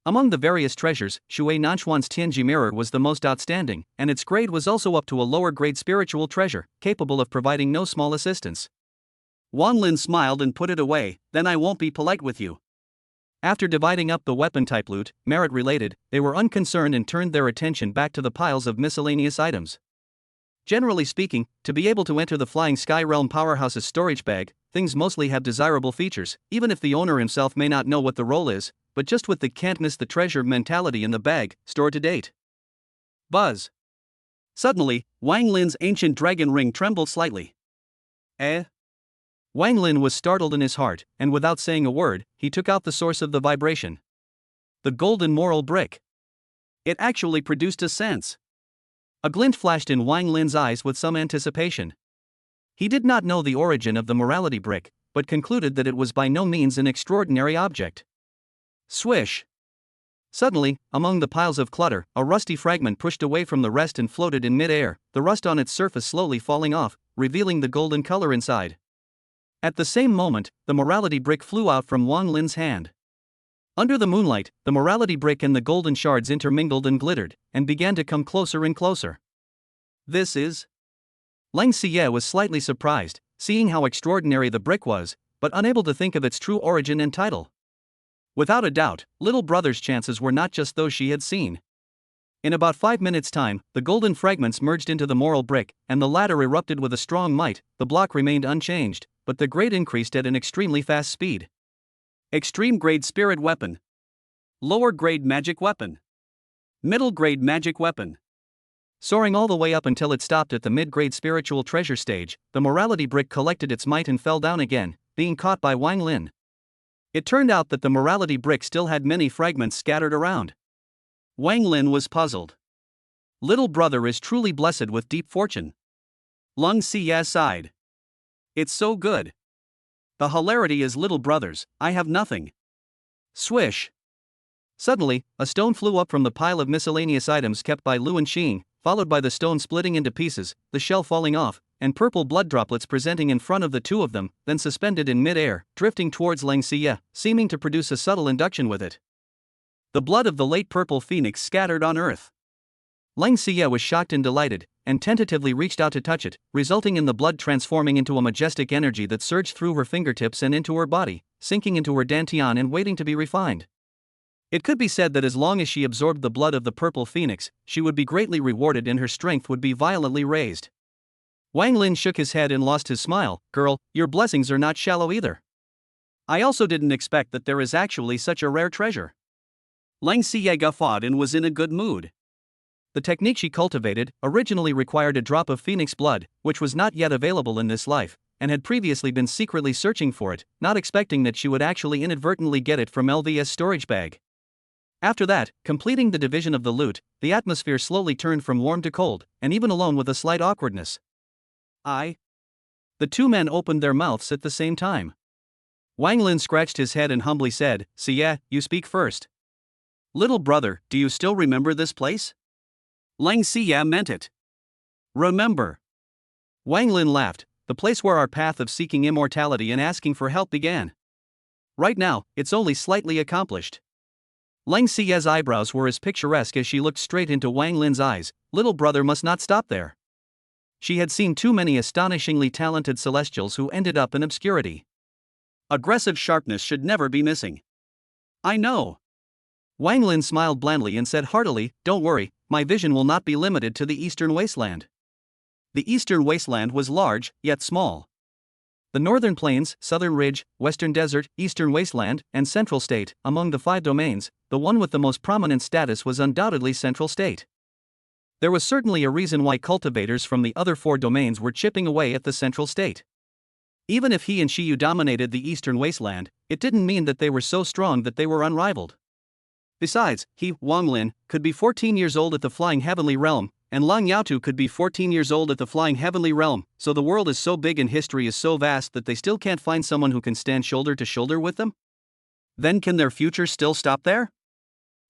Among the various treasures, Shui Nanxuan's Tianji mirror was the most outstanding, and its grade was also up to a lower-grade spiritual treasure, capable of providing no small assistance. Wang Lin smiled and put it away, then I won't be polite with you. After dividing up the weapon-type loot, merit-related, they were unconcerned and turned their attention back to the piles of miscellaneous items. Generally speaking, to be able to enter the Flying Sky Realm Powerhouse's storage bag, things mostly have desirable features, even if the owner himself may not know what the role is, but just with the can't miss the treasure mentality in the bag, stored to date. Buzz. Suddenly, Wang Lin's ancient dragon ring trembled slightly. Eh? Wang Lin was startled in his heart, and without saying a word, he took out the source of the vibration. The golden moral brick. It actually produced a sense. A glint flashed in Wang Lin's eyes with some anticipation. He did not know the origin of the morality brick, but concluded that it was by no means an extraordinary object. Swish! Suddenly, among the piles of clutter, a rusty fragment pushed away from the rest and floated in mid-air, the rust on its surface slowly falling off, revealing the golden color inside. At the same moment, the morality brick flew out from Wang Lin's hand. Under the moonlight, the morality brick and the golden shards intermingled and glittered, and began to come closer and closer. This is... Leng Xiyue was slightly surprised, seeing how extraordinary the brick was, but unable to think of its true origin and title. Without a doubt, little brother's chances were not just those she had seen. In about 5 minutes' time, the golden fragments merged into the moral brick, and the latter erupted with a strong might. The block remained unchanged, but the grade increased at an extremely fast speed. Extreme grade spirit weapon. Lower grade magic weapon. Middle grade magic weapon. Soaring all the way up until it stopped at the mid-grade spiritual treasure stage, the morality brick collected its might and fell down again, being caught by Wang Lin. It turned out that the morality brick still had many fragments scattered around. Wang Lin was puzzled. Little brother is truly blessed with deep fortune. Lung Xiyue sighed. It's so good. The hilarity is little brothers, I have nothing. Swish. Suddenly, a stone flew up from the pile of miscellaneous items kept by Lu and Xing, followed by the stone splitting into pieces, the shell falling off, and purple blood droplets presenting in front of the two of them, then suspended in mid-air, drifting towards Lang Xiyue, seeming to produce a subtle induction with it. The blood of the late purple phoenix scattered on earth. Lang Xiyue was shocked and delighted, and tentatively reached out to touch it, resulting in the blood transforming into a majestic energy that surged through her fingertips and into her body, sinking into her dantian and waiting to be refined. It could be said that as long as she absorbed the blood of the purple phoenix, she would be greatly rewarded and her strength would be violently raised. Wang Lin shook his head and lost his smile. Girl, your blessings are not shallow either. I also didn't expect that there is actually such a rare treasure. Lang Xiyue guffawed and was in a good mood. The technique she cultivated originally required a drop of phoenix blood, which was not yet available in this life, and had previously been secretly searching for it, not expecting that she would actually inadvertently get it from LVS storage bag. After that, completing the division of the loot, the atmosphere slowly turned from warm to cold, and even alone with a slight awkwardness. I. The two men opened their mouths at the same time. Wang Lin scratched his head and humbly said, Xiyue, you speak first. Little brother, do you still remember this place? Lang Xiyue meant it. Remember. Wang Lin laughed, the place where our path of seeking immortality and asking for help began. Right now, it's only slightly accomplished. Lang Xiyue's eyebrows were as picturesque as she looked straight into Wang Lin's eyes. Little brother must not stop there. She had seen too many astonishingly talented celestials who ended up in obscurity. Aggressive sharpness should never be missing. I know. Wang Lin smiled blandly and said heartily, don't worry, my vision will not be limited to the eastern wasteland. The eastern wasteland was large, yet small. The northern plains, southern ridge, western desert, eastern wasteland, and central state, among the 5 domains, the one with the most prominent status was undoubtedly central state. There was certainly a reason why cultivators from the other 4 domains were chipping away at the central state. Even if he and Xiyue dominated the eastern wasteland, it didn't mean that they were so strong that they were unrivaled. Besides, he, Wang Lin, could be 14 years old at the Flying Heavenly Realm, and Lang Yaotu could be 14 years old at the Flying Heavenly Realm, so the world is so big and history is so vast that they still can't find someone who can stand shoulder to shoulder with them? Then can their future still stop there?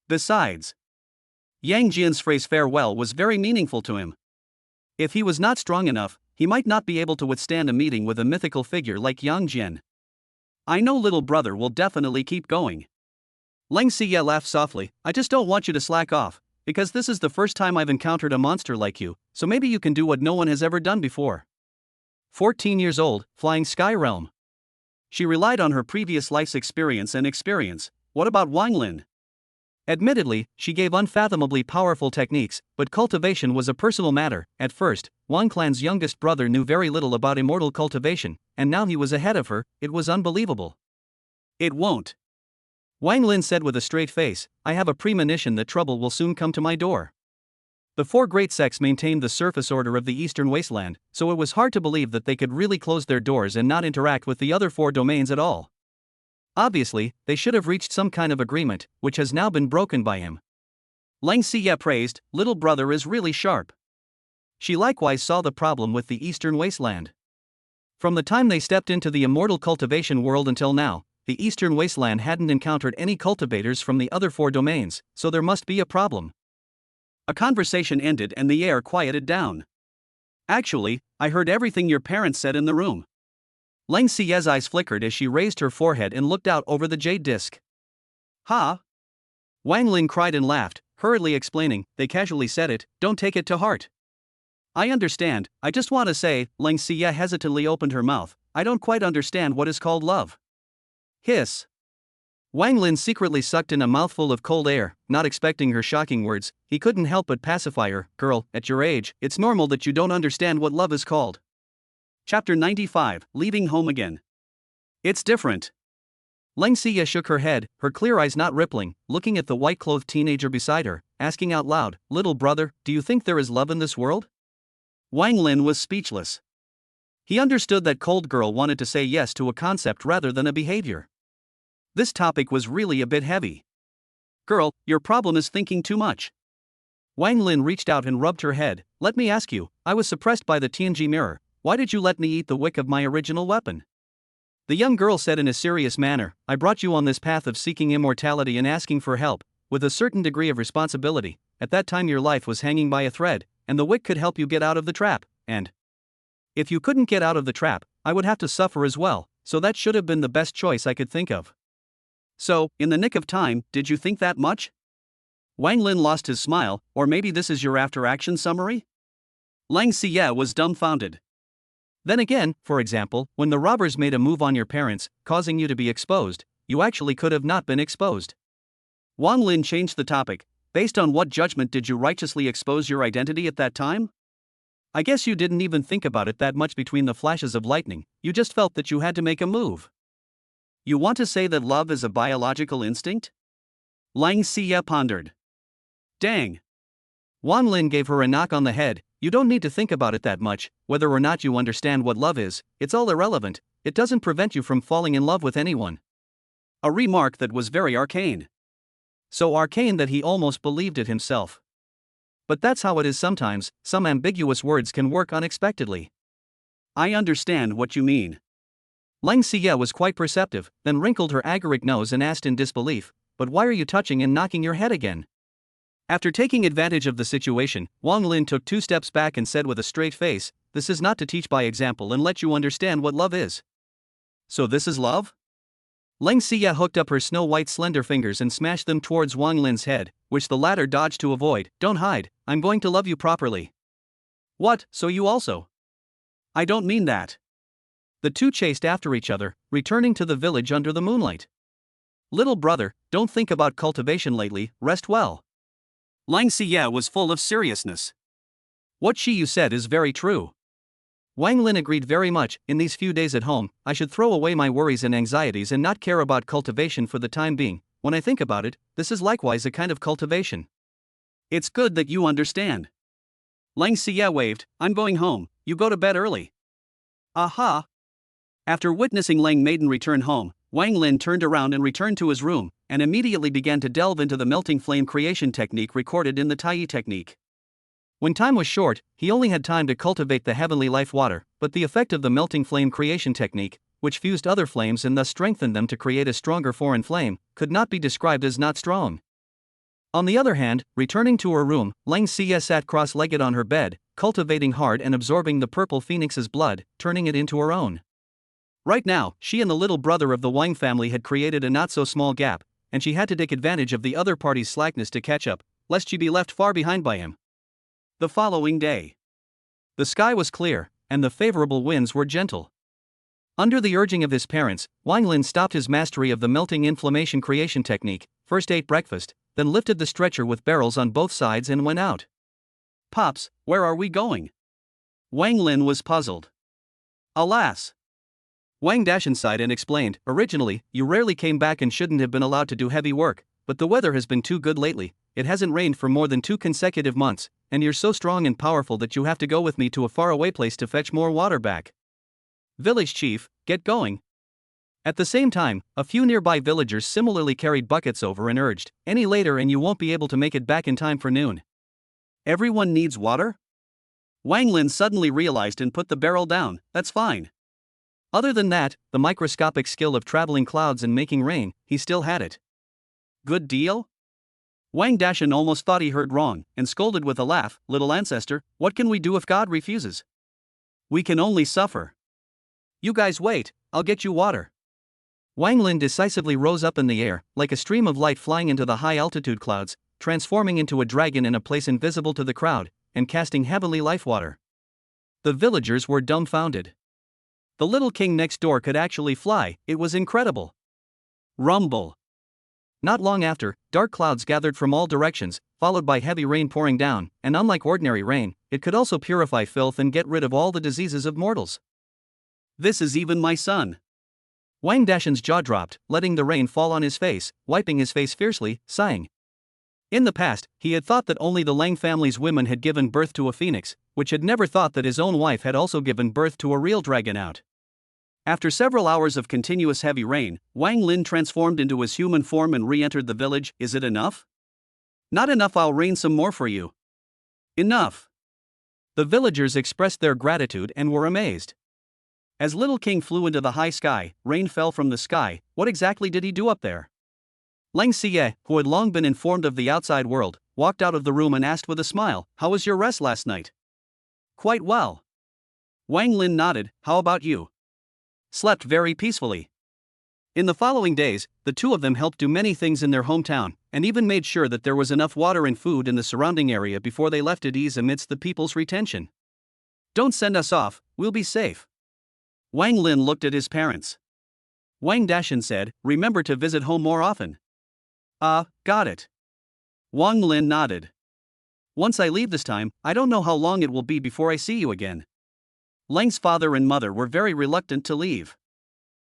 Besides, Yang Jian's phrase farewell was very meaningful to him. If he was not strong enough, he might not be able to withstand a meeting with a mythical figure like Yang Jian. I know little brother will definitely keep going. Lang Xiyue laughed softly, I just don't want you to slack off, because this is the first time I've encountered a monster like you, so maybe you can do what no one has ever done before. 14 years old, flying sky realm. She relied on her previous life's experience. What about Wang Lin? Admittedly, she gave unfathomably powerful techniques, but cultivation was a personal matter. At first, Wang Clan's youngest brother knew very little about immortal cultivation, and now he was ahead of her. It was unbelievable. It won't. Wang Lin said with a straight face, I have a premonition that trouble will soon come to my door. The 4 great sects maintained the surface order of the eastern wasteland, so it was hard to believe that they could really close their doors and not interact with the other 4 domains at all. Obviously, they should have reached some kind of agreement, which has now been broken by him. Lang Xiyue praised, little brother is really sharp. She likewise saw the problem with the eastern wasteland. From the time they stepped into the immortal cultivation world until now, the eastern wasteland hadn't encountered any cultivators from the other 4 domains, so there must be a problem. A conversation ended and the air quieted down. Actually, I heard everything your parents said in the room. Lang Xiyue's eyes flickered as she raised her forehead and looked out over the jade disc. Ha! Wang Lin cried and laughed, hurriedly explaining, they casually said it, don't take it to heart. I understand, I just want to say, Lang Xiyue hesitantly opened her mouth, I don't quite understand what is called love. Hiss. Wang Lin secretly sucked in a mouthful of cold air, not expecting her shocking words. He couldn't help but pacify her. Girl, at your age, it's normal that you don't understand what love is called. Chapter 95, Leaving Home Again. It's different. Xiyue shook her head, her clear eyes not rippling, looking at the white-clothed teenager beside her, asking out loud, little brother, do you think there is love in this world? Wang Lin was speechless. He understood that cold girl wanted to say yes to a concept rather than a behavior. This topic was really a bit heavy. Girl, your problem is thinking too much. Wang Lin reached out and rubbed her head. Let me ask you, I was suppressed by the Tianji mirror, why did you let me eat the wick of my original weapon? The young girl said in a serious manner, I brought you on this path of seeking immortality and asking for help, with a certain degree of responsibility. At that time your life was hanging by a thread, and the wick could help you get out of the trap, and if you couldn't get out of the trap, I would have to suffer as well, so that should have been the best choice I could think of. So, in the nick of time, did you think that much? Wang Lin lost his smile, or maybe this is your after-action summary? Xiyue was dumbfounded. Then again, for example, when the robbers made a move on your parents, causing you to be exposed, you actually could have not been exposed. Wang Lin changed the topic. Based on what judgment did you righteously expose your identity at that time? I guess you didn't even think about it that much between the flashes of lightning, you just felt that you had to make a move. You want to say that love is a biological instinct? Xiyue pondered. Dang. Wang Lin gave her a knock on the head. You don't need to think about it that much, whether or not you understand what love is, it's all irrelevant, it doesn't prevent you from falling in love with anyone. A remark that was very arcane. So arcane that he almost believed it himself. But that's how it is sometimes, some ambiguous words can work unexpectedly. I understand what you mean. Xiyue was quite perceptive, then wrinkled her agaric nose and asked in disbelief, but why are you touching and knocking your head again? After taking advantage of the situation, Wang Lin took 2 steps back and said with a straight face, this is not to teach by example and let you understand what love is. So this is love? Xiyue hooked up her snow-white slender fingers and smashed them towards Wang Lin's head, which the latter dodged to avoid. Don't hide, I'm going to love you properly. What, so you also? I don't mean that. The two chased after each other, returning to the village under the moonlight. Little brother, don't think about cultivation lately, rest well. Xiyue was full of seriousness. What Xiyue said is very true. Wang Lin agreed very much. In these few days at home, I should throw away my worries and anxieties and not care about cultivation for the time being. When I think about it, this is likewise a kind of cultivation. It's good that you understand. Xiyue waved, I'm going home, you go to bed early. Aha! After witnessing Lang Maiden return home, Wang Lin turned around and returned to his room, and immediately began to delve into the melting flame creation technique recorded in the Tai technique. When time was short, he only had time to cultivate the heavenly life water, but the effect of the melting flame creation technique, which fused other flames and thus strengthened them to create a stronger foreign flame, could not be described as not strong. On the other hand, returning to her room, Xiyue sat cross-legged on her bed, cultivating hard and absorbing the purple phoenix's blood, turning it into her own. Right now, she and the little brother of the Wang family had created a not-so-small gap, and she had to take advantage of the other party's slackness to catch up, lest she be left far behind by him. The following day, the sky was clear, and the favorable winds were gentle. Under the urging of his parents, Wang Lin stopped his mastery of the melting inflammation creation technique, first ate breakfast, then lifted the stretcher with barrels on both sides and went out. Pops, where are we going? Wang Lin was puzzled. Alas! Wang Dashan sighed and explained, originally, you rarely came back and shouldn't have been allowed to do heavy work, but the weather has been too good lately, it hasn't rained for more than 2 consecutive months, and you're so strong and powerful that you have to go with me to a faraway place to fetch more water back. Village chief, get going. At the same time, a few nearby villagers similarly carried buckets over and urged, any later and you won't be able to make it back in time for noon. Everyone needs water? Wang Lin suddenly realized and put the barrel down, that's fine. Other than that, the microscopic skill of traveling clouds and making rain, he still had it. Good deal? Wang Dashan almost thought he heard wrong, and scolded with a laugh, little ancestor, what can we do if God refuses? We can only suffer. You guys wait, I'll get you water. Wang Lin decisively rose up in the air, like a stream of light flying into the high-altitude clouds, transforming into a dragon in a place invisible to the crowd, and casting heavenly life water. The villagers were dumbfounded. The little king next door could actually fly, it was incredible. Rumble. Not long after, dark clouds gathered from all directions, followed by heavy rain pouring down, and unlike ordinary rain, it could also purify filth and get rid of all the diseases of mortals. This is even my son. Wang Dashan's jaw dropped, letting the rain fall on his face, wiping his face fiercely, sighing. In the past, he had thought that only the Lang family's women had given birth to a phoenix, which had never thought that his own wife had also given birth to a real dragon out. After several hours of continuous heavy rain, Wang Lin transformed into his human form and re-entered the village. Is it enough? Not enough, I'll rain some more for you. Enough. The villagers expressed their gratitude and were amazed. As Little King flew into the high sky, rain fell from the sky. What exactly did he do up there? Lang Xiyue, who had long been informed of the outside world, walked out of the room and asked with a smile, "How was your rest last night?" "Quite well." Wang Lin nodded. "How about you?" "Slept very peacefully." In the following days, the two of them helped do many things in their hometown, and even made sure that there was enough water and food in the surrounding area before they left at ease amidst the people's retention. "Don't send us off, we'll be safe." Wang Lin looked at his parents. Wang Dashan said, "Remember to visit home more often." Got it." Wang Lin nodded. "Once I leave this time, I don't know how long it will be before I see you again." Lang's father and mother were very reluctant to leave.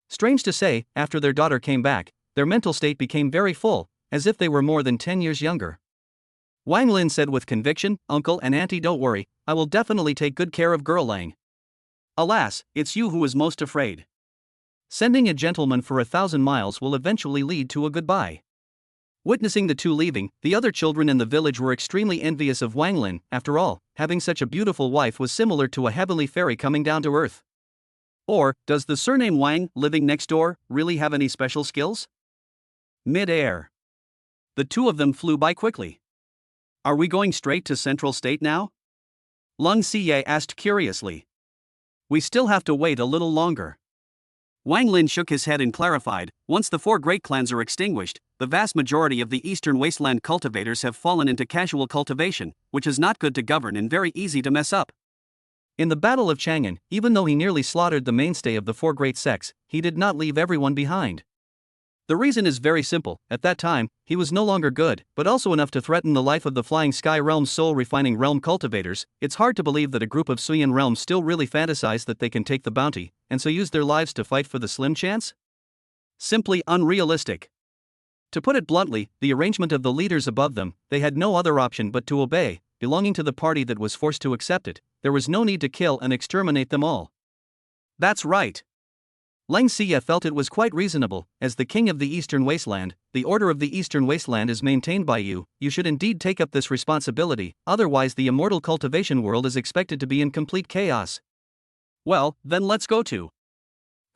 Strange to say, after their daughter came back, their mental state became very full, as if they were more than 10 years younger. Wang Lin said with conviction, "Uncle and Auntie, don't worry, I will definitely take good care of girl Lang." "Alas, it's you who is most afraid. Sending a gentleman for 1,000 miles will eventually lead to a goodbye." Witnessing the two leaving, the other children in the village were extremely envious of Wang Lin. After all, having such a beautiful wife was similar to a heavenly fairy coming down to earth. Or, does the surname Wang, living next door, really have any special skills? Mid-air. The two of them flew by quickly. "Are we going straight to Central State now?" Lang Xiyue asked curiously. "We still have to wait a little longer." Wang Lin shook his head and clarified, "Once the four great clans are extinguished, the vast majority of the eastern wasteland cultivators have fallen into casual cultivation, which is not good to govern and very easy to mess up." In the Battle of Chang'an, even though he nearly slaughtered the mainstay of the four great sects, he did not leave everyone behind. The reason is very simple. At that time, he was no longer good, but also enough to threaten the life of the Flying Sky Realm's soul-refining realm cultivators. It's hard to believe that a group of Xuanjian realms still really fantasize that they can take the bounty, and so use their lives to fight for the slim chance? Simply unrealistic. To put it bluntly, the arrangement of the leaders above them, they had no other option but to obey. Belonging to the party that was forced to accept it, there was no need to kill and exterminate them all. That's right. Lang Xiyue felt it was quite reasonable. As the king of the Eastern Wasteland, the order of the Eastern Wasteland is maintained by you. You should indeed take up this responsibility, otherwise the immortal cultivation world is expected to be in complete chaos. Well, then let's go to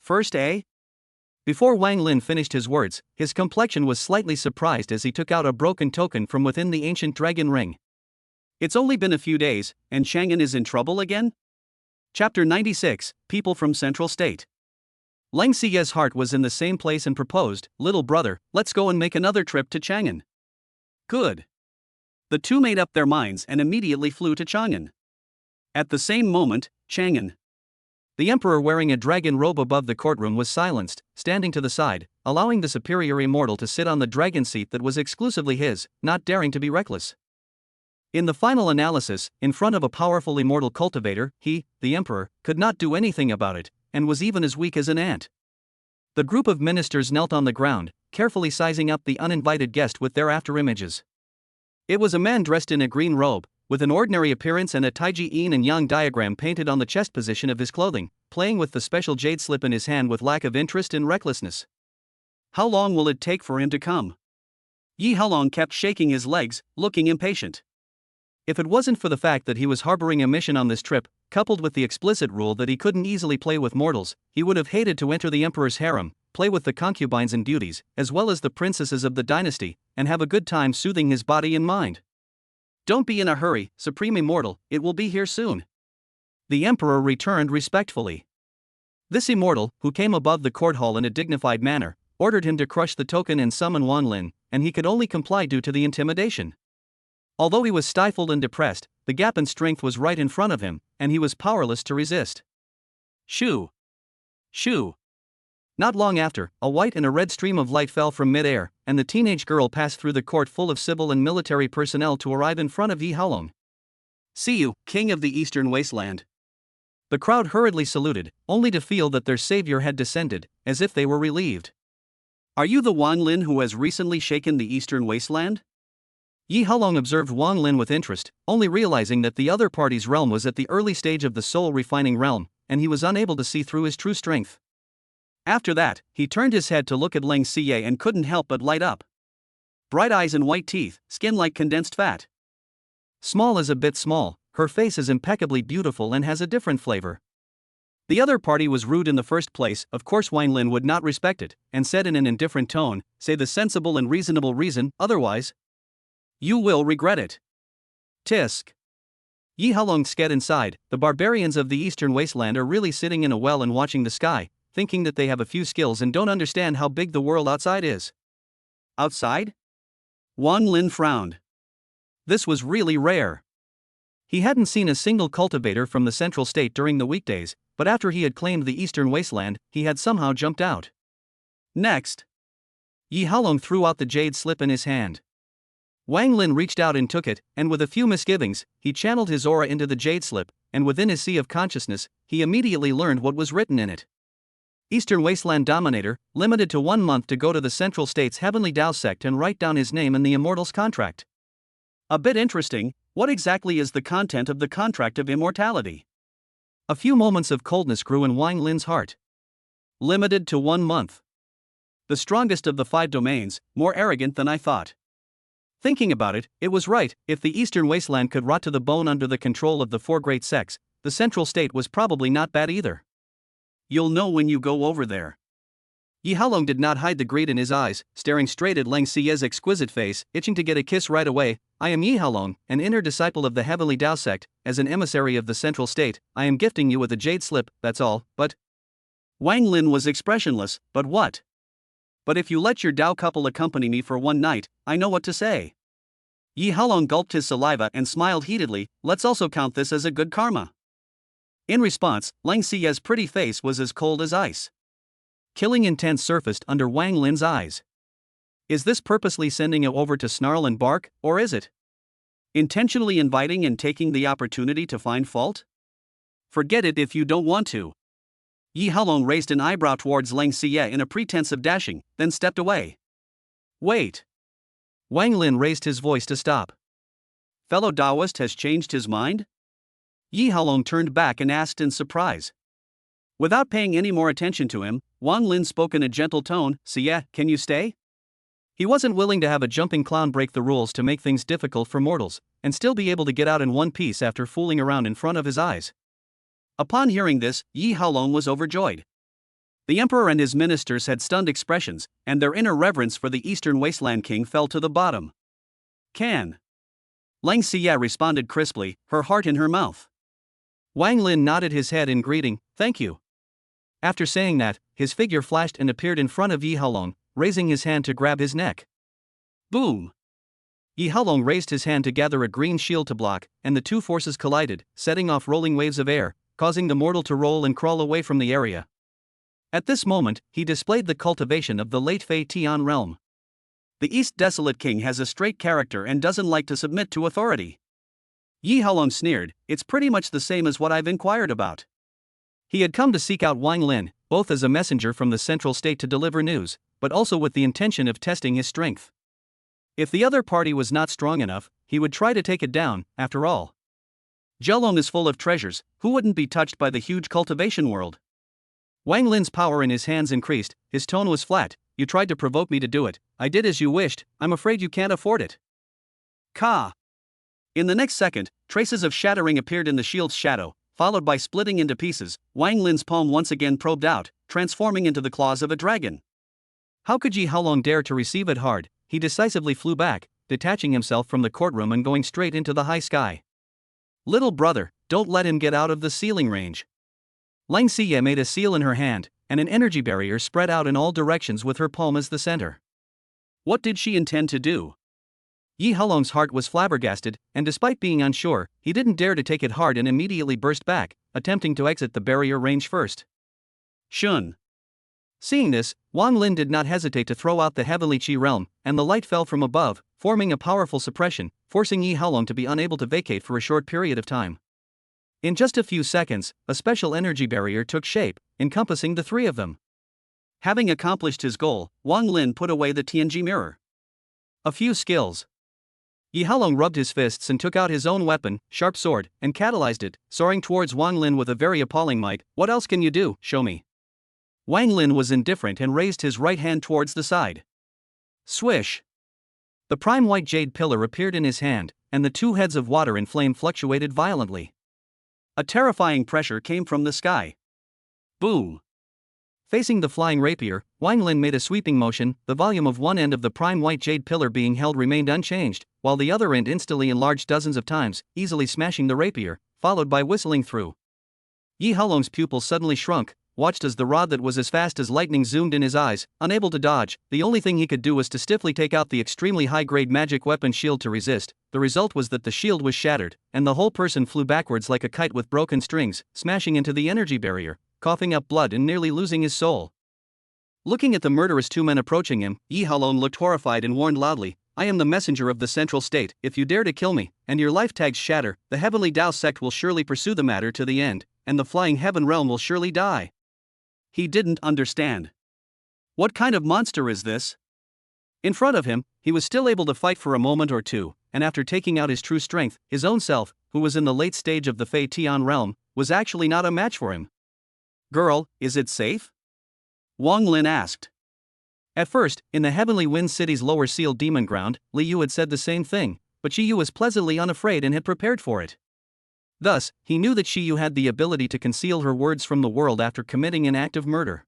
first, eh? Before Wang Lin finished his words, his complexion was slightly surprised as he took out a broken token from within the ancient dragon ring. It's only been a few days, and Chang'an is in trouble again? Chapter 96, People from Central State. Lang Xiyue's heart was in the same place and proposed, "Little brother, let's go and make another trip to Chang'an." Good. The two made up their minds and immediately flew to Chang'an. At the same moment, Chang'an. The emperor wearing a dragon robe above the courtroom was silenced, standing to the side, allowing the superior immortal to sit on the dragon seat that was exclusively his, not daring to be reckless. In the final analysis, in front of a powerful immortal cultivator, he, the emperor, could not do anything about it, and was even as weak as an ant. The group of ministers knelt on the ground, carefully sizing up the uninvited guest with their afterimages. It was a man dressed in a green robe, with an ordinary appearance and a Taiji yin and yang diagram painted on the chest position of his clothing, playing with the special jade slip in his hand with lack of interest and recklessness. How long will it take for him to come? Yi Haolong kept shaking his legs, looking impatient. If it wasn't for the fact that he was harboring a mission on this trip, coupled with the explicit rule that he couldn't easily play with mortals, he would have hated to enter the emperor's harem, play with the concubines and beauties, as well as the princesses of the dynasty, and have a good time soothing his body and mind. Don't be in a hurry, Supreme Immortal, it will be here soon. The emperor returned respectfully. This immortal, who came above the court hall in a dignified manner, ordered him to crush the token and summon Wang Lin, and he could only comply due to the intimidation. Although he was stifled and depressed, the gap in strength was right in front of him, and he was powerless to resist. Shoo! Shoo! Not long after, a white and a red stream of light fell from mid-air, and the teenage girl passed through the court full of civil and military personnel to arrive in front of Yi Haolong. Xiyue, king of the eastern wasteland. The crowd hurriedly saluted, only to feel that their savior had descended, as if they were relieved. Are you the Wang Lin who has recently shaken the eastern wasteland? Yi Haolong observed Wang Lin with interest, only realizing that the other party's realm was at the early stage of the soul-refining realm, and he was unable to see through his true strength. After that, he turned his head to look at Xiyue and couldn't help but light up. Bright eyes and white teeth, skin like condensed fat. Small is a bit small, her face is impeccably beautiful and has a different flavor. The other party was rude in the first place, of course Wang Lin would not respect it, and said in an indifferent tone, say the sensible and reasonable reason, otherwise you will regret it. Tisk. Yi Haolong sked inside. The barbarians of the eastern wasteland are really sitting in a well and watching the sky, thinking that they have a few skills and don't understand how big the world outside is. Outside? Wang Lin frowned. This was really rare. He hadn't seen a single cultivator from the central state during the weekdays, but after he had claimed the eastern wasteland, he had somehow jumped out. Next. Yi Haolong threw out the jade slip in his hand. Wang Lin reached out and took it, and with a few misgivings, he channeled his aura into the jade slip, and within his sea of consciousness, he immediately learned what was written in it. Eastern Wasteland Dominator, limited to 1 month to go to the Central State's Heavenly Tao Sect and write down his name in the Immortal's contract. A bit interesting. What exactly is the content of the contract of immortality? A few moments of coldness grew in Wang Lin's heart. Limited to 1 month. The strongest of the 5 domains, more arrogant than I thought. Thinking about it, it was right. If the Eastern Wasteland could rot to the bone under the control of the 4 great sects, the Central State was probably not bad either. You'll know when you go over there. Yi Haolong did not hide the greed in his eyes, staring straight at Xiyue's exquisite face, itching to get a kiss right away. I am Yi Haolong, an inner disciple of the Heavenly Tao Sect. As an emissary of the Central State, I am gifting you with a jade slip, that's all, but... Wang Lin was expressionless, but what? But if you let your Tao couple accompany me for 1 night, I know what to say. Yi Haolong gulped his saliva and smiled heatedly. Let's also count this as a good karma. In response, Xiyue's pretty face was as cold as ice. Killing intent surfaced under Wang Lin's eyes. Is this purposely sending you over to snarl and bark, or is it intentionally inviting and taking the opportunity to find fault? Forget it if you don't want to. Yi Haolong raised an eyebrow towards Xiyue in a pretense of dashing, then stepped away. Wait. Wang Lin raised his voice to stop. Fellow Taoist has changed his mind? Yi Haolong turned back and asked in surprise. Without paying any more attention to him, Wang Lin spoke in a gentle tone, Xiyue, can you stay? He wasn't willing to have a jumping clown break the rules to make things difficult for mortals, and still be able to get out in one piece after fooling around in front of his eyes. Upon hearing this, Yi Haolong was overjoyed. The emperor and his ministers had stunned expressions, and their inner reverence for the Eastern Wasteland King fell to the bottom. Can. Xiyue responded crisply, her heart in her mouth. Wang Lin nodded his head in greeting, thank you. After saying that, his figure flashed and appeared in front of Yi Haolong, raising his hand to grab his neck. Boom! Yi Haolong raised his hand to gather a green shield to block, and the two forces collided, setting off rolling waves of air, causing the mortal to roll and crawl away from the area. At this moment, he displayed the cultivation of the late Fei Tian realm. The East Desolate King has a straight character and doesn't like to submit to authority. Yi Haolong sneered, it's pretty much the same as what I've inquired about. He had come to seek out Wang Lin, both as a messenger from the Central State to deliver news, but also with the intention of testing his strength. If the other party was not strong enough, he would try to take it down, after all. Dalong is full of treasures, who wouldn't be touched by the huge cultivation world? Wang Lin's power in his hands increased, his tone was flat, you tried to provoke me to do it, I did as you wished, I'm afraid you can't afford it. Ka! In the next second, traces of shattering appeared in the shield's shadow, followed by splitting into pieces. Wang Lin's palm once again probed out, transforming into the claws of a dragon. How could Yi Haolong dare to receive it hard? He decisively flew back, detaching himself from the courtroom and going straight into the high sky. Little brother, don't let him get out of the ceiling range. Xiyue made a seal in her hand, and an energy barrier spread out in all directions with her palm as the center. What did she intend to do? Yi Haolong's heart was flabbergasted, and despite being unsure, he didn't dare to take it hard and immediately burst back, attempting to exit the barrier range first. Shun. Seeing this, Wang Lin did not hesitate to throw out the heavenly Qi realm, and the light fell from above, forming a powerful suppression, forcing Yi Haolong to be unable to vacate for a short period of time. In just a few seconds, a special energy barrier took shape, encompassing the three of them. Having accomplished his goal, Wang Lin put away the Tianji mirror. A few skills. Yi Haolong rubbed his fists and took out his own weapon, sharp sword, and catalyzed it, soaring towards Wang Lin with a very appalling might. What else can you do? Show me. Wang Lin was indifferent and raised his right hand towards the side. Swish! The prime white jade pillar appeared in his hand, and the two heads of water and flame fluctuated violently. A terrifying pressure came from the sky. Boom! Facing the flying rapier, Wang Lin made a sweeping motion. The volume of one end of the prime white jade pillar being held remained unchanged, while the other end instantly enlarged dozens of times, easily smashing the rapier, followed by whistling through. Yi Haolong's pupils suddenly shrunk, watched as the rod that was as fast as lightning zoomed in his eyes. Unable to dodge, the only thing he could do was to stiffly take out the extremely high-grade magic weapon shield to resist. The result was that the shield was shattered, and the whole person flew backwards like a kite with broken strings, smashing into the energy barrier, coughing up blood and nearly losing his soul. Looking at the murderous two men approaching him, Yi Haolong looked horrified and warned loudly, "I am the messenger of the Central State. If you dare to kill me, and your life tags shatter, the Heavenly Tao Sect will surely pursue the matter to the end, and the Flying Heaven Realm will surely die." He didn't understand. What kind of monster is this? In front of him, he was still able to fight for a moment or two, and after taking out his true strength, his own self, who was in the late stage of the Fei Tian realm, was actually not a match for him. "Girl, is it safe?" Wang Lin asked. At first, in the Heavenly Wind City's lower sealed demon ground, Liu had said the same thing, but Xiyue was pleasantly unafraid and had prepared for it. Thus, he knew that Xiyue had the ability to conceal her words from the world after committing an act of murder.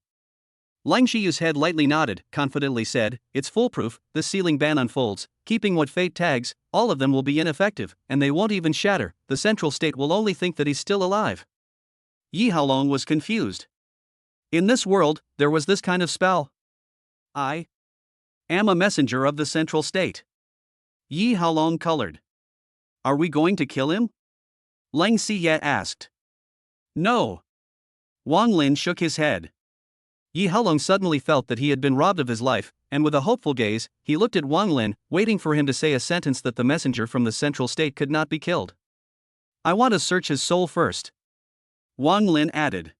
Lang Xiyue's head lightly nodded, confidently said, "It's foolproof. This sealing ban unfolds, keeping what fate tags, all of them will be ineffective, and they won't even shatter. The Central State will only think that he's still alive." Yi Haolong was confused. In this world, there was this kind of spell. "I am a messenger of the Central State." Yi Haolong colored. "Are we going to kill him?" Lang Xiyue asked. "No." Wang Lin shook his head. Yi Haolong suddenly felt that he had been robbed of his life, and with a hopeful gaze, he looked at Wang Lin, waiting for him to say a sentence that the messenger from the Central State could not be killed. "I want to search his soul first," Wang Lin added.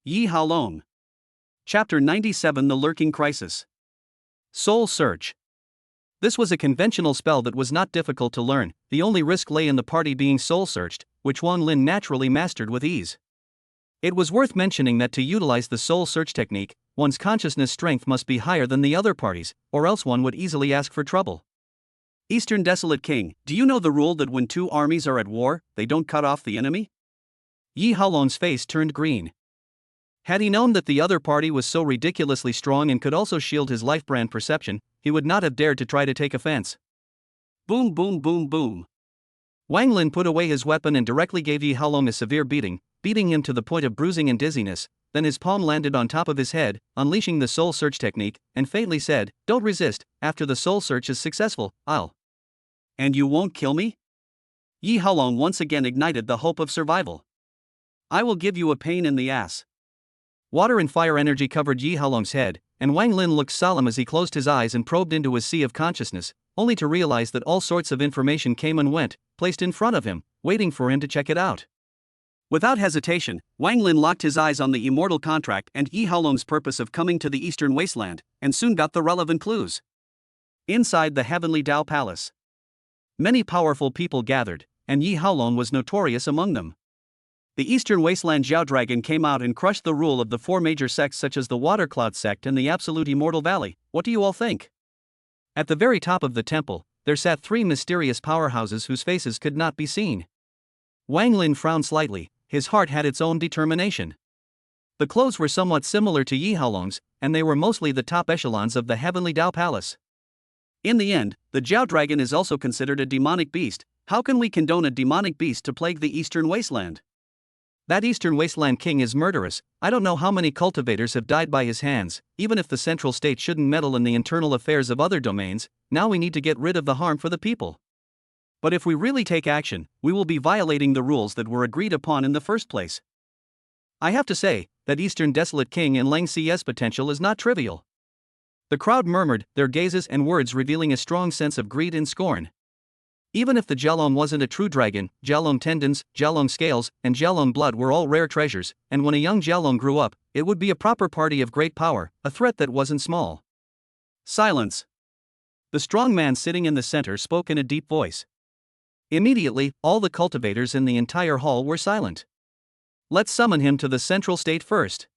Yi Haolong. Chapter 97: The Lurking Crisis. Soul Search. This was a conventional spell that was not difficult to learn. The only risk lay in the party being soul searched, which Wang Lin naturally mastered with ease. It was worth mentioning that to utilize the soul search technique, one's consciousness strength must be higher than the other party's, or else one would easily ask for trouble. Eastern Desolate King, do you know the rule that when two armies are at war, they don't cut off the enemy? Yi Haolong's face turned green. Had he known that the other party was so ridiculously strong and could also shield his life brand perception, he would not have dared to try to take offense. Boom boom boom boom. Wang Lin put away his weapon and directly gave Yi Haolong a severe beating him to the point of bruising and dizziness. Then his palm landed on top of his head, unleashing the soul search technique, and faintly said, "Don't resist. After the soul search is successful, I'll..." "And you won't kill me?" Yi Haolong once again ignited the hope of survival. "I will give you a pain in the ass." Water and fire energy covered Yi Haolong's head, and Wang Lin looked solemn as he closed his eyes and probed into his sea of consciousness, only to realize that all sorts of information came and went, placed in front of him, waiting for him to check it out. Without hesitation, Wang Lin locked his eyes on the immortal contract and Yi Haolong's purpose of coming to the Eastern Wasteland, and soon got the relevant clues. Inside the Heavenly Tao Palace, many powerful people gathered, and Yi Haolong was notorious among them. The Eastern Wasteland Zhao Dragon came out and crushed the rule of the four major sects such as the Watercloud Sect and the Absolute Immortal Valley. What do you all think? At the very top of the temple, there sat three mysterious powerhouses whose faces could not be seen. Wang Lin frowned slightly. His heart had its own determination. The clothes were somewhat similar to Yi Haolong's, and they were mostly the top echelons of the Heavenly Tao Palace. In the end, the Zhao Dragon is also considered a demonic beast. How can we condone a demonic beast to plague the Eastern Wasteland? That Eastern Wasteland King is murderous. I don't know how many cultivators have died by his hands. Even if the Central State shouldn't meddle in the internal affairs of other domains, now we need to get rid of the harm for the people. But if we really take action, we will be violating the rules that were agreed upon in the first place. I have to say, that Eastern Desolate King and Lang Xie's potential is not trivial. The crowd murmured, their gazes and words revealing a strong sense of greed and scorn. Even if the Dalong wasn't a true dragon, Dalong tendons, Dalong scales, and Dalong blood were all rare treasures, and when a young Dalong grew up, it would be a proper party of great power, a threat that wasn't small. Silence. The strong man sitting in the center spoke in a deep voice. Immediately, all the cultivators in the entire hall were silent. Let's summon him to the central state first.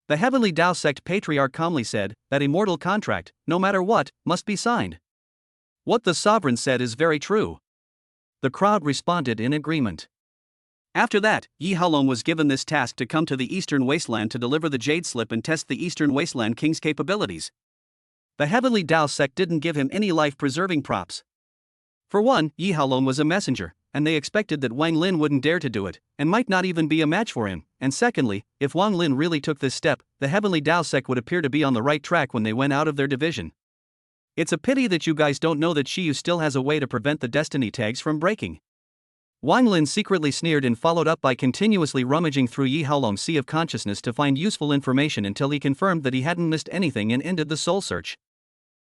The Heavenly Tao Sect patriarch calmly said, that immortal contract, no matter what, must be signed. What the sovereign said is very true. The crowd responded in agreement. After that, Yi Haolong was given this task to come to the Eastern Wasteland to deliver the Jade Slip and test the Eastern Wasteland King's capabilities. The Heavenly Tao Sect didn't give him any life-preserving props. For one, Yi Haolong was a messenger, and they expected that Wang Lin wouldn't dare to do it, and might not even be a match for him, and secondly, if Wang Lin really took this step, the Heavenly Tao Sect would appear to be on the right track when they went out of their division. It's a pity that you guys don't know that Xiyue still has a way to prevent the destiny tags from breaking. Wang Lin secretly sneered and followed up by continuously rummaging through Yi Haolong's sea of consciousness to find useful information until he confirmed that he hadn't missed anything and ended the soul search.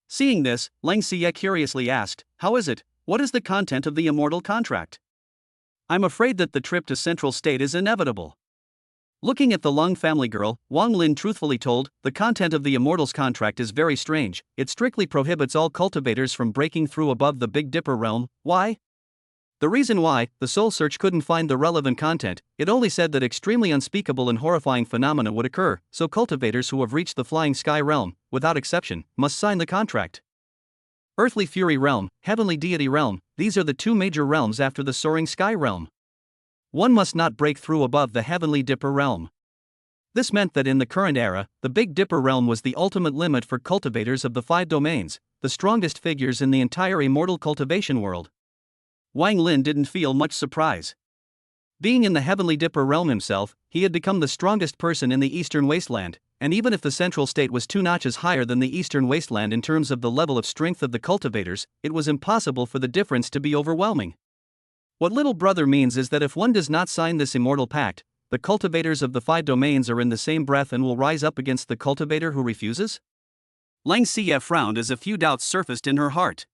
Seeing this, Lang Xie curiously asked, "How is it? What is the content of the immortal contract?" "I'm afraid that the trip to Central State is inevitable." Looking at the Lung family girl, Wang Lin truthfully told, "The content of the Immortals contract is very strange. It strictly prohibits all cultivators from breaking through above the Big Dipper realm." Why? The reason why, the soul search couldn't find the relevant content. It only said that extremely unspeakable and horrifying phenomena would occur, so cultivators who have reached the Flying Sky realm, without exception, must sign the contract. Earthly Fury realm, Heavenly Deity realm, these are the two major realms after the Soaring Sky realm. One must not break through above the Heavenly Dipper realm. This meant that in the current era, the Big Dipper realm was the ultimate limit for cultivators of the 5 domains, the strongest figures in the entire immortal cultivation world. Wang Lin didn't feel much surprise. Being in the Heavenly Dipper realm himself, he had become the strongest person in the Eastern Wasteland, and even if the Central State was 2 notches higher than the Eastern Wasteland in terms of the level of strength of the cultivators, it was impossible for the difference to be overwhelming. What little brother means is that if one does not sign this immortal pact, the cultivators of the 5 domains are in the same breath and will rise up against the cultivator who refuses? Lang Xie frowned as a few doubts surfaced in her heart.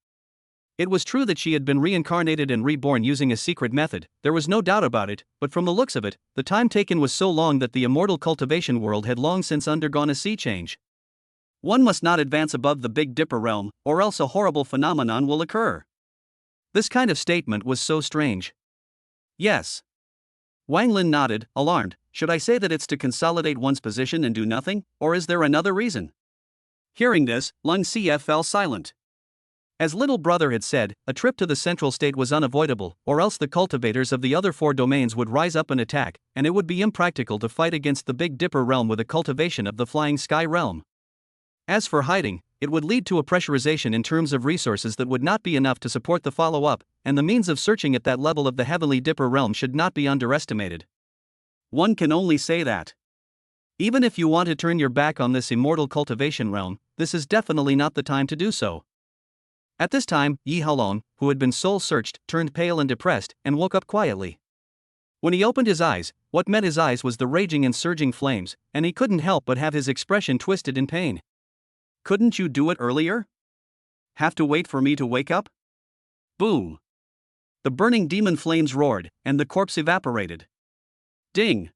It was true that she had been reincarnated and reborn using a secret method, there was no doubt about it, but from the looks of it, the time taken was so long that the immortal cultivation world had long since undergone a sea change. One must not advance above the Big Dipper realm, or else a horrible phenomenon will occur. This kind of statement was so strange. Yes. Wang Lin nodded, alarmed. Should I say that it's to consolidate one's position and do nothing, or is there another reason? Hearing this, Lang Xie fell silent. As little brother had said, a trip to the Central State was unavoidable, or else the cultivators of the other 4 domains would rise up and attack, and it would be impractical to fight against the Big Dipper realm with a cultivation of the Flying Sky realm. As for hiding, it would lead to a pressurization in terms of resources that would not be enough to support the follow-up, and the means of searching at that level of the Heavenly Dipper realm should not be underestimated. One can only say that. Even if you want to turn your back on this immortal cultivation realm, this is definitely not the time to do so. At this time, Yi Haolong, who had been soul-searched, turned pale and depressed, and woke up quietly. When he opened his eyes, what met his eyes was the raging and surging flames, and he couldn't help but have his expression twisted in pain. Couldn't you do it earlier? Have to wait for me to wake up? Boom! The burning demon flames roared, and the corpse evaporated. Ding!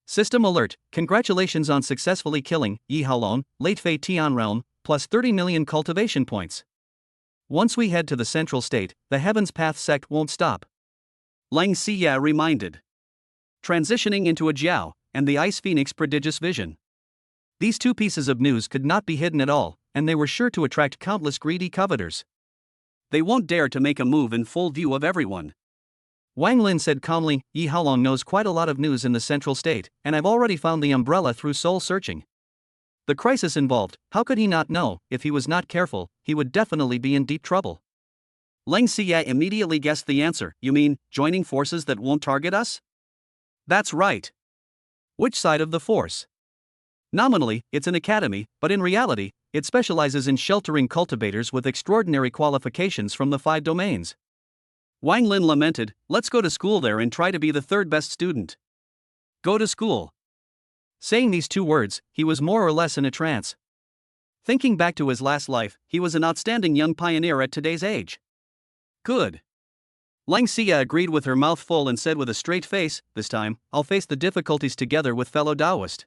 System alert, congratulations on successfully killing Yi Haolong, Late Fei Tian realm, plus 30 million cultivation points. Once we head to the Central State, the Heaven's Path sect won't stop. Lang Xie reminded. Transitioning into a Jiao, and the Ice Phoenix prodigious vision. These 2 pieces of news could not be hidden at all, and they were sure to attract countless greedy coveters. They won't dare to make a move in full view of everyone. Wang Lin said calmly, Yi Haolong knows quite a lot of news in the Central State, and I've already found the umbrella through soul searching. The crisis involved, how could he not know? If he was not careful, he would definitely be in deep trouble. Lang Xie immediately guessed the answer. You mean, joining forces that won't target us? That's right. Which side of the force? Nominally, it's an academy, but in reality, it specializes in sheltering cultivators with extraordinary qualifications from the 5 domains. Wang Lin lamented, let's go to school there and try to be the 3rd best student. Go to school. Saying these 2 words, he was more or less in a trance. Thinking back to his last life, he was an outstanding young pioneer at today's age. Good. Lang Xiyue agreed with her mouth full and said with a straight face, this time, I'll face the difficulties together with fellow Taoist.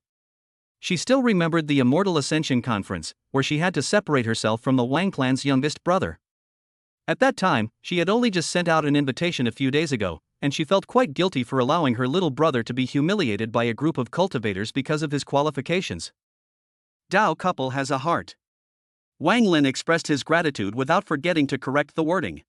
She still remembered the immortal Ascension Conference, where she had to separate herself from the Wang clan's youngest brother. At that time, she had only just sent out an invitation a few days ago, and she felt quite guilty for allowing her little brother to be humiliated by a group of cultivators because of his qualifications. Dao couple has a heart. Wang Lin expressed his gratitude without forgetting to correct the wording.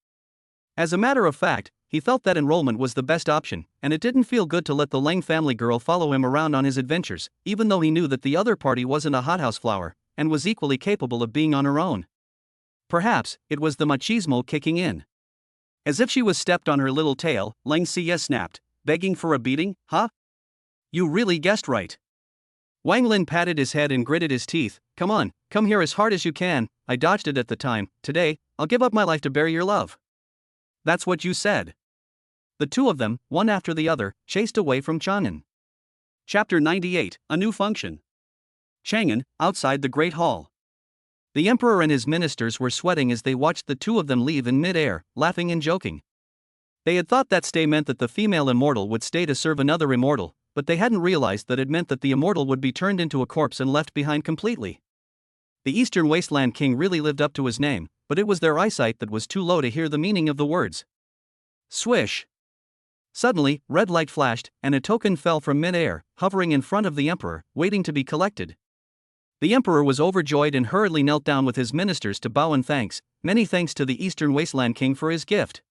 As a matter of fact, he felt that enrollment was the best option, and it didn't feel good to let the Lang family girl follow him around on his adventures, even though he knew that the other party wasn't a hothouse flower, and was equally capable of being on her own. Perhaps, it was the machismo kicking in. As if she was stepped on her little tail, Lang Xiyue snapped, begging for a beating, huh? You really guessed right. Wang Lin patted his head and gritted his teeth, come on, come here as hard as you can, I dodged it at the time, today, I'll give up my life to bury your love. That's what you said. The 2 of them, one after the other, chased away from Chang'an. Chapter 98, A New Function. Chang'an, outside the Great Hall. The emperor and his ministers were sweating as they watched the 2 of them leave in mid-air, laughing and joking. They had thought that stay meant that the female immortal would stay to serve another immortal, but they hadn't realized that it meant that the immortal would be turned into a corpse and left behind completely. The Eastern Wasteland King really lived up to his name, but it was their eyesight that was too low to hear the meaning of the words. Swish! Suddenly, red light flashed, and a token fell from mid-air, hovering in front of the emperor, waiting to be collected. The emperor was overjoyed and hurriedly knelt down with his ministers to bow in thanks, many thanks to the Eastern Wasteland King for his gift.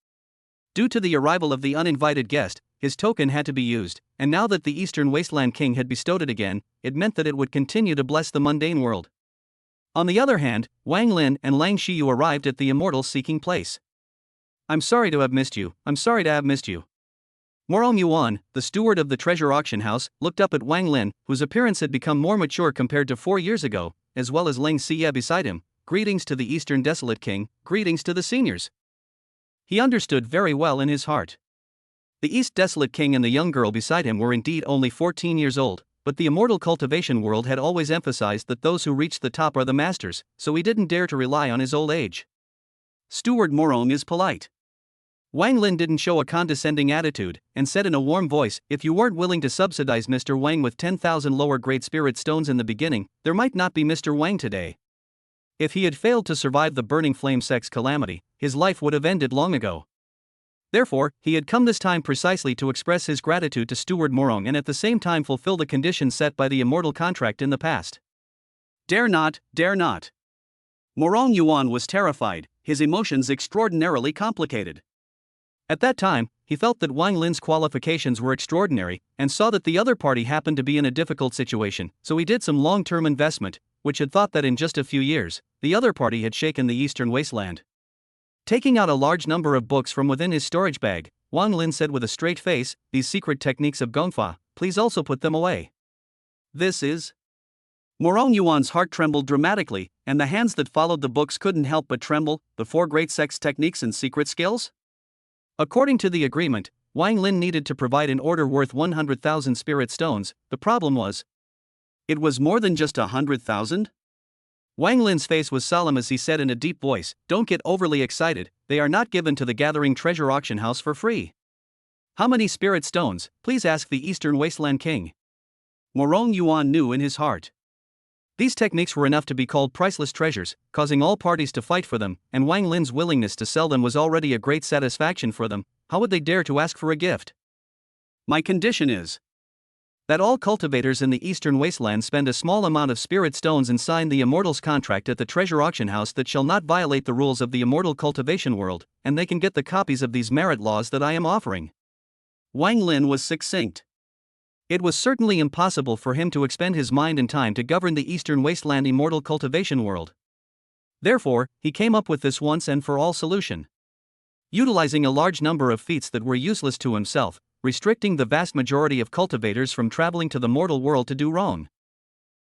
Due to the arrival of the uninvited guest, his token had to be used, and now that the Eastern Wasteland King had bestowed it again, it meant that it would continue to bless the mundane world. On the other hand, Wang Lin and Lang Xiyue arrived at the immortal's seeking place. I'm sorry to have missed you, I'm sorry to have missed you. Morong Yuan, the steward of the treasure auction house, looked up at Wang Lin, whose appearance had become more mature compared to 4 years ago, as well as Lang Xiyue beside him. Greetings to the Eastern Desolate King, greetings to the seniors. He understood very well in his heart. The East Desolate King and the young girl beside him were indeed only 14 years old, but the immortal cultivation world had always emphasized that those who reach the top are the masters, so he didn't dare to rely on his old age. Steward Morong is polite. Wang Lin didn't show a condescending attitude, and said in a warm voice, if you weren't willing to subsidize Mr. Wang with 10,000 lower grade spirit stones in the beginning, there might not be Mr. Wang today. If he had failed to survive the burning flame Sect's calamity, his life would have ended long ago. Therefore, he had come this time precisely to express his gratitude to Steward Morong and at the same time fulfill the conditions set by the immortal contract in the past. Dare not, dare not. Morong Yuan was terrified, his emotions extraordinarily complicated. At that time, he felt that Wang Lin's qualifications were extraordinary, and saw that the other party happened to be in a difficult situation, so he did some long-term investment, which had thought that in just a few years, the other party had shaken the Eastern Wasteland. Taking out a large number of books from within his storage bag, Wang Lin said with a straight face, these secret techniques of Gongfa, please also put them away. This is... Morong Yuan's heart trembled dramatically, and the hands that followed the books couldn't help but tremble, the 4 great Sect's techniques and secret skills? According to the agreement, Wang Lin needed to provide an order worth 100,000 spirit stones. The problem was, it was more than just 100,000? Wang Lin's face was solemn as he said in a deep voice, don't get overly excited, they are not given to the gathering treasure auction house for free. How many spirit stones, please ask the Eastern Wasteland King. Morong Yuan knew in his heart. These techniques were enough to be called priceless treasures, causing all parties to fight for them, and Wang Lin's willingness to sell them was already a great satisfaction for them. How would they dare to ask for a gift? My condition is that all cultivators in the Eastern Wasteland spend a small amount of spirit stones and sign the Immortal's contract at the treasure auction house that shall not violate the rules of the Immortal cultivation world, and they can get the copies of these merit laws that I am offering. Wang Lin was succinct. It was certainly impossible for him to expend his mind and time to govern the Eastern Wasteland Immortal cultivation world. Therefore, he came up with this once and for all solution. Utilizing a large number of feats that were useless to himself, restricting the vast majority of cultivators from traveling to the mortal world to do wrong.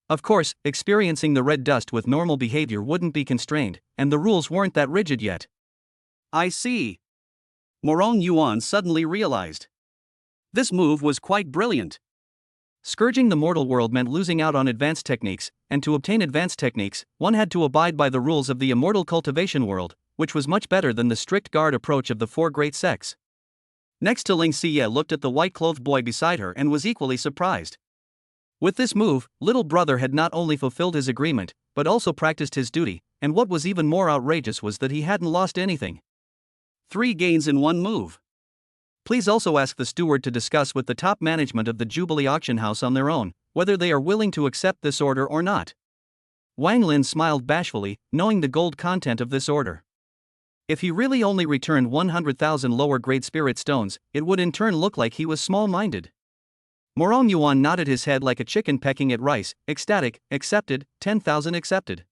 Of course, experiencing the red dust with normal behavior wouldn't be constrained, and the rules weren't that rigid yet. I see. Morong Yuan suddenly realized. This move was quite brilliant. Scourging the mortal world meant losing out on advanced techniques, and to obtain advanced techniques, one had to abide by the rules of the immortal cultivation world, which was much better than the strict guard approach of the four great sects. Next to Ling Xiyue looked at the white-clothed boy beside her and was equally surprised. With this move, little brother had not only fulfilled his agreement, but also practiced his duty, and what was even more outrageous was that he hadn't lost anything. 3 gains in 1 move. Please also ask the steward to discuss with the top management of the Jubilee auction house on their own, whether they are willing to accept this order or not. Wang Lin smiled bashfully, knowing the gold content of this order. If he really only returned 100,000 lower-grade spirit stones, it would in turn look like he was small-minded. Morong Yuan nodded his head like a chicken pecking at rice, ecstatic, accepted, 10,000 accepted.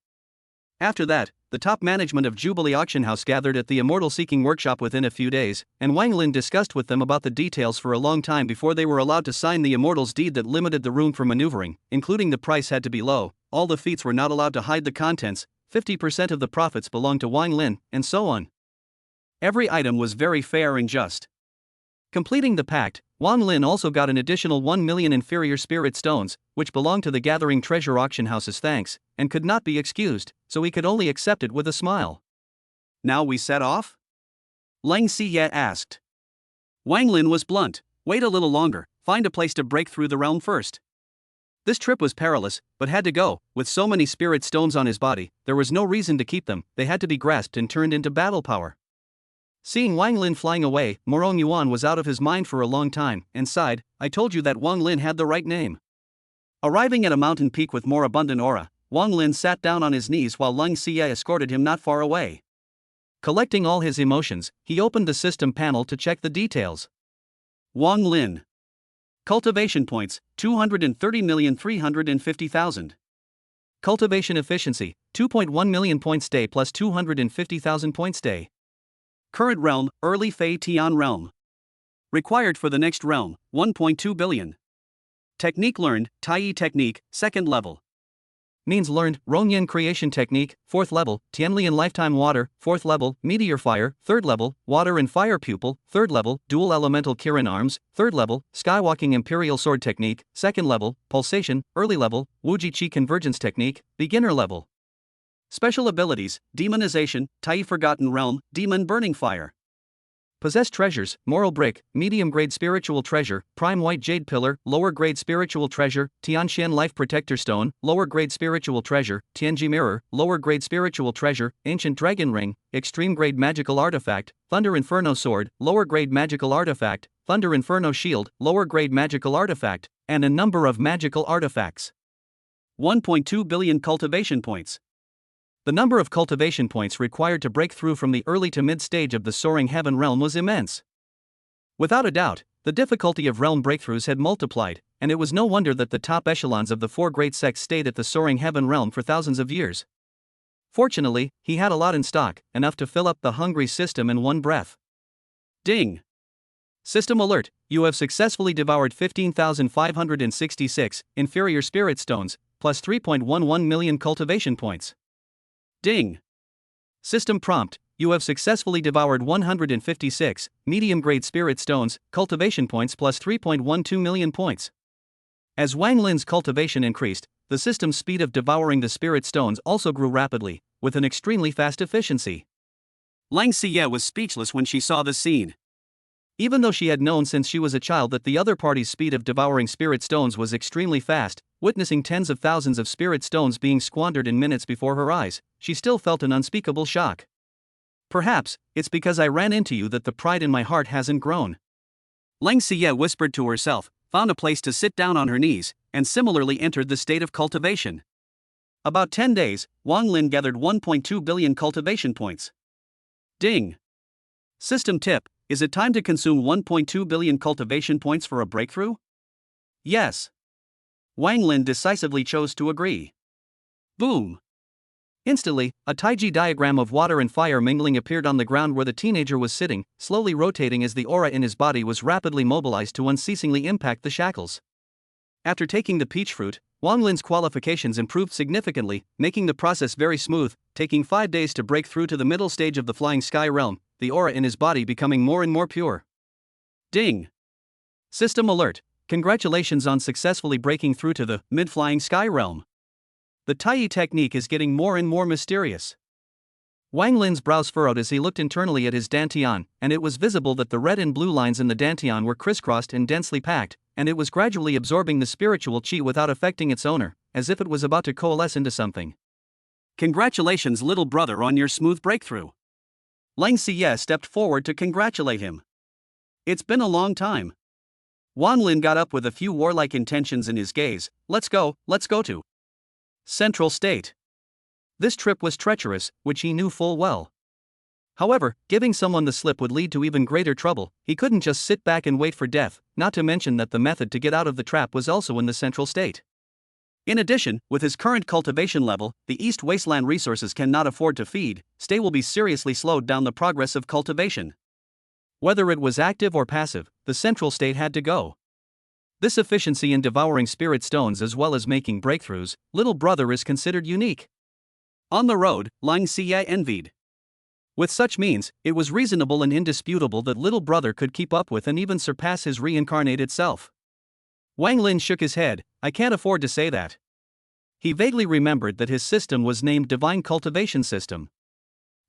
After that, the top management of Jubilee Auction House gathered at the Immortal Seeking Workshop within a few days, and Wang Lin discussed with them about the details for a long time before they were allowed to sign the Immortal's deed that limited the room for maneuvering, including the price had to be low, all the feats were not allowed to hide the contents, 50% of the profits belonged to Wang Lin, and so on. Every item was very fair and just. Completing the pact, Wang Lin also got an additional 1 million inferior spirit stones, which belonged to the Gathering Treasure Auction House's thanks, and could not be excused, so he could only accept it with a smile. Now we set off? Ling Xiyue asked. Wang Lin was blunt. Wait a little longer, find a place to break through the realm first. This trip was perilous, but had to go. With so many spirit stones on his body, there was no reason to keep them, they had to be grasped and turned into battle power. Seeing Wang Lin flying away, Morong Yuan was out of his mind for a long time, and sighed, I told you that Wang Lin had the right name. Arriving at a mountain peak with more abundant aura, Wang Lin sat down on his knees while Ling Xiyue escorted him not far away. Collecting all his emotions, he opened the system panel to check the details. Wang Lin. Cultivation points, 230,350,000. Cultivation efficiency, 2.1 million points day plus 250,000 points day. Current realm, Early Fei Tian realm. Required for the next realm, 1.2 billion. Technique learned, Tai technique, 2nd level. Means learned, Ronyan creation technique, 4th level, Tianlian lifetime water, 4th level, meteor fire, 3rd level, water and fire pupil, 3rd level, dual elemental Kirin arms, 3rd level, skywalking imperial sword technique, 2nd level, pulsation, early level, Wuji Qi convergence technique, beginner level. Special abilities, demonization, Tai forgotten realm, demon burning fire. Possessed treasures, moral brick, medium grade spiritual treasure, prime white jade pillar, lower grade spiritual treasure, Tianxian life protector stone, lower grade spiritual treasure, Tianji mirror, lower grade spiritual treasure, ancient dragon ring, extreme grade magical artifact, thunder inferno sword, lower grade magical artifact, thunder inferno shield, lower grade magical artifact, and a number of magical artifacts. 1.2 billion cultivation points. The number of cultivation points required to break through from the early to mid stage of the Soaring Heaven realm was immense. Without a doubt, the difficulty of realm breakthroughs had multiplied, and it was no wonder that the top echelons of the four great sects stayed at the Soaring Heaven realm for thousands of years. Fortunately, he had a lot in stock, enough to fill up the hungry system in one breath. Ding! System alert, you have successfully devoured 15,566 inferior spirit stones, plus 3.11 million cultivation points. Ding! System prompt, you have successfully devoured 156 medium-grade spirit stones, cultivation points plus 3.12 million points. As Wang Lin's cultivation increased, the system's speed of devouring the spirit stones also grew rapidly, with an extremely fast efficiency. Ling Xiyue was speechless when she saw the scene. Even though she had known since she was a child that the other party's speed of devouring spirit stones was extremely fast, witnessing tens of thousands of spirit stones being squandered in minutes before her eyes, she still felt an unspeakable shock. Perhaps, it's because I ran into you that the pride in my heart hasn't grown. Ling Xiyue whispered to herself, found a place to sit down on her knees, and similarly entered the state of cultivation. About 10 days, Wang Lin gathered 1.2 billion cultivation points. Ding! System tip, is it time to consume 1.2 billion cultivation points for a breakthrough? Yes. Wang Lin decisively chose to agree. Boom! Instantly, a taiji diagram of water and fire mingling appeared on the ground where the teenager was sitting, slowly rotating as the aura in his body was rapidly mobilized to unceasingly impact the shackles. After taking the peach fruit, Wang Lin's qualifications improved significantly, making the process very smooth, taking 5 days to break through to the middle stage of the flying sky realm, the aura in his body becoming more and more pure. Ding! System alert, Congratulations on successfully breaking through to the mid-flying sky realm. The Tai technique is getting more and more mysterious. Wang Lin's brows furrowed as he looked internally at his dantian, and it was visible that the red and blue lines in the dantian were crisscrossed and densely packed, and it was gradually absorbing the spiritual qi without affecting its owner, as if it was about to coalesce into something. Congratulations, little brother, on your smooth breakthrough. Lang Xiyue stepped forward to congratulate him. It's been a long time. Wan Lin got up with a few warlike intentions in his gaze. Let's go to Central State. This trip was treacherous, which he knew full well. However, giving someone the slip would lead to even greater trouble. He couldn't just sit back and wait for death, not to mention that the method to get out of the trap was also in the Central State. In addition, with his current cultivation level, the East Wasteland resources cannot afford to feed. Stay will be seriously slowed down the progress of cultivation. Whether it was active or passive, the Central State had to go. This efficiency in devouring spirit stones as well as making breakthroughs, little brother is considered unique. On the road, Lang Xiyue envied. With such means, it was reasonable and indisputable that little brother could keep up with and even surpass his reincarnated self. Wang Lin shook his head. I can't afford to say that. He vaguely remembered that his system was named Divine Cultivation System.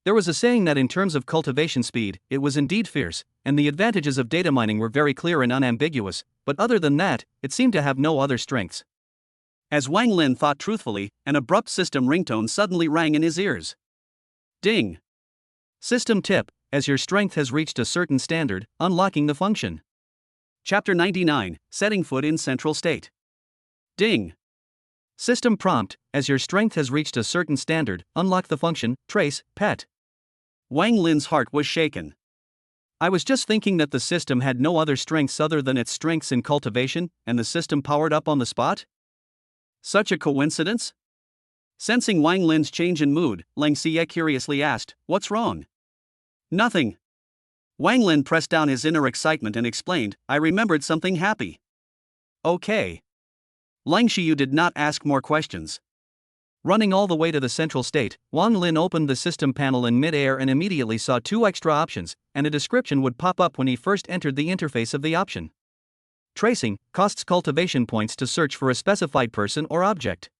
There was a saying that in terms of cultivation speed, it was indeed fierce, and the advantages of data mining were very clear and unambiguous, but other than that, it seemed to have no other strengths. As Wang Lin thought truthfully, an abrupt system ringtone suddenly rang in his ears. Ding! System tip, as your strength has reached a certain standard, unlocking the function. Chapter 99, Setting Foot in Central State. Ding! System prompt, as your strength has reached a certain standard, unlock the function, trace, pet. Wang Lin's heart was shaken. I was just thinking that the system had no other strengths other than its strengths in cultivation, and the system powered up on the spot? Such a coincidence? Sensing Wang Lin's change in mood, Lang Xiyue curiously asked, "What's wrong?" "Nothing." Wang Lin pressed down his inner excitement and explained, "I remembered something happy." "Okay." Lang Xiyue did not ask more questions. Running all the way to the Central State, Wang Lin opened the system panel in mid-air and immediately saw two extra options, and a description would pop up when he first entered the interface of the option. Tracing costs cultivation points to search for a specified person or object.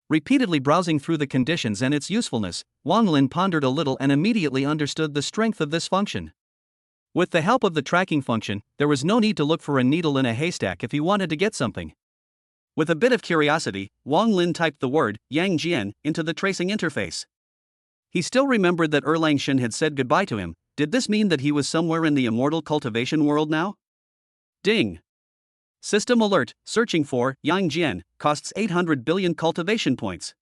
Repeatedly browsing through the conditions and its usefulness, Wang Lin pondered a little and immediately understood the strength of this function. With the help of the tracking function, there was no need to look for a needle in a haystack if he wanted to get something. With a bit of curiosity, Wang Lin typed the word Yang Jian into the tracing interface. He still remembered that Erlang Shen had said goodbye to him. Did this mean that he was somewhere in the immortal cultivation world now? Ding! System alert, searching for Yang Jian, costs 800 billion cultivation points.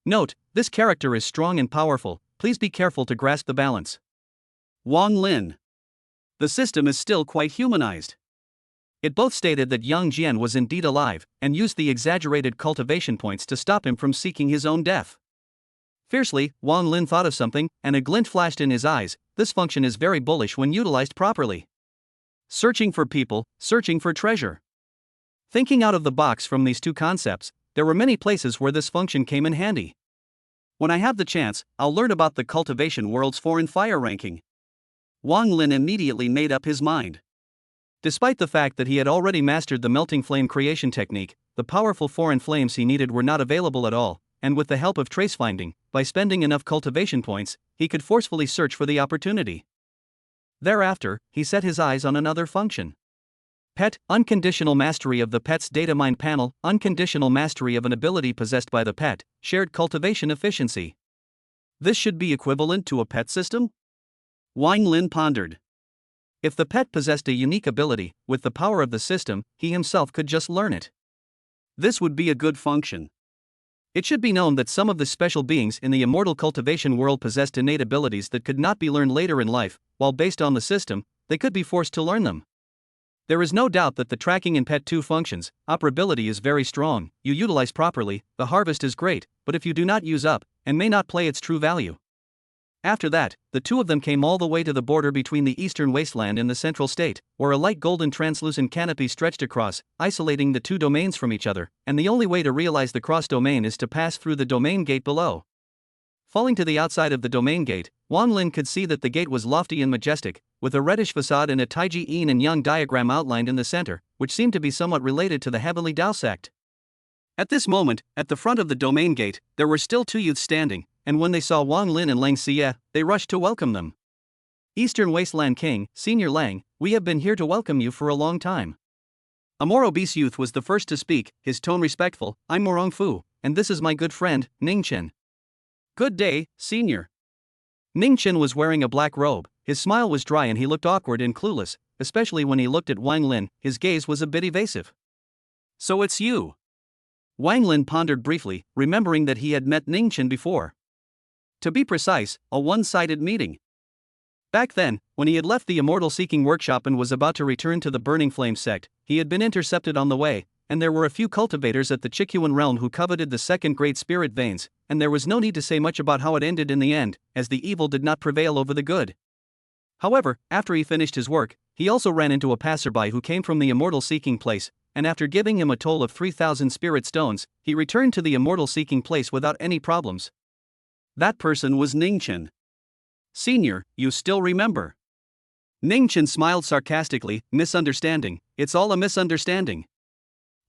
Note, this character is strong and powerful, please be careful to grasp the balance. Wang Lin. The system is still quite humanized. It both stated that Yang Jian was indeed alive, and used the exaggerated cultivation points to stop him from seeking his own death. Fiercely, Wang Lin thought of something, and a glint flashed in his eyes. This function is very bullish when utilized properly. Searching for people, searching for treasure. Thinking out of the box from these two concepts, there were many places where this function came in handy. When I have the chance, I'll learn about the cultivation world's foreign fire ranking. Wang Lin immediately made up his mind. Despite the fact that he had already mastered the melting flame creation technique, the powerful foreign flames he needed were not available at all, and with the help of trace finding, by spending enough cultivation points, he could forcefully search for the opportunity. Thereafter, he set his eyes on another function. Pet, unconditional mastery of the pet's datamine panel, unconditional mastery of an ability possessed by the pet, shared cultivation efficiency. This should be equivalent to a pet system? Wang Lin pondered. If the pet possessed a unique ability, with the power of the system, he himself could just learn it. This would be a good function. It should be known that some of the special beings in the immortal cultivation world possessed innate abilities that could not be learned later in life, while based on the system, they could be forced to learn them. There is no doubt that the tracking in Pet 2 functions, operability is very strong. You utilize properly, the harvest is great, but if you do not use up, and may not play its true value. After that, the two of them came all the way to the border between the eastern wasteland and the central state, where a light golden translucent canopy stretched across, isolating the two domains from each other, and the only way to realize the cross-domain is to pass through the domain gate below. Falling to the outside of the domain gate, Wang Lin could see that the gate was lofty and majestic, with a reddish facade and a taiji yin and yang diagram outlined in the center, which seemed to be somewhat related to the Heavenly Tao Sect. At this moment, at the front of the domain gate, there were still two youths standing, and when they saw Wang Lin and Lang Xie, they rushed to welcome them. Eastern Wasteland King, Senior Lang, we have been here to welcome you for a long time. A more obese youth was the first to speak, his tone respectful. I'm Morong Fu, and this is my good friend, Ning Chen. Good day, Senior. Ning Chen was wearing a black robe, his smile was dry and he looked awkward and clueless, especially when he looked at Wang Lin, his gaze was a bit evasive. So it's you. Wang Lin pondered briefly, remembering that he had met Ning Chen before. To be precise, a one-sided meeting. Back then, when he had left the Immortal Seeking Workshop and was about to return to the Burning Flame Sect, he had been intercepted on the way, and there were a few cultivators at the Qiyuan realm who coveted the second great spirit veins, and there was no need to say much about how it ended in the end, as the evil did not prevail over the good. However, after he finished his work, he also ran into a passerby who came from the Immortal Seeking Place, and after giving him a toll of 3,000 spirit stones, he returned to the Immortal Seeking Place without any problems. That person was Ning Chen. Senior, you still remember? Ning Chen smiled sarcastically, misunderstanding, it's all a misunderstanding.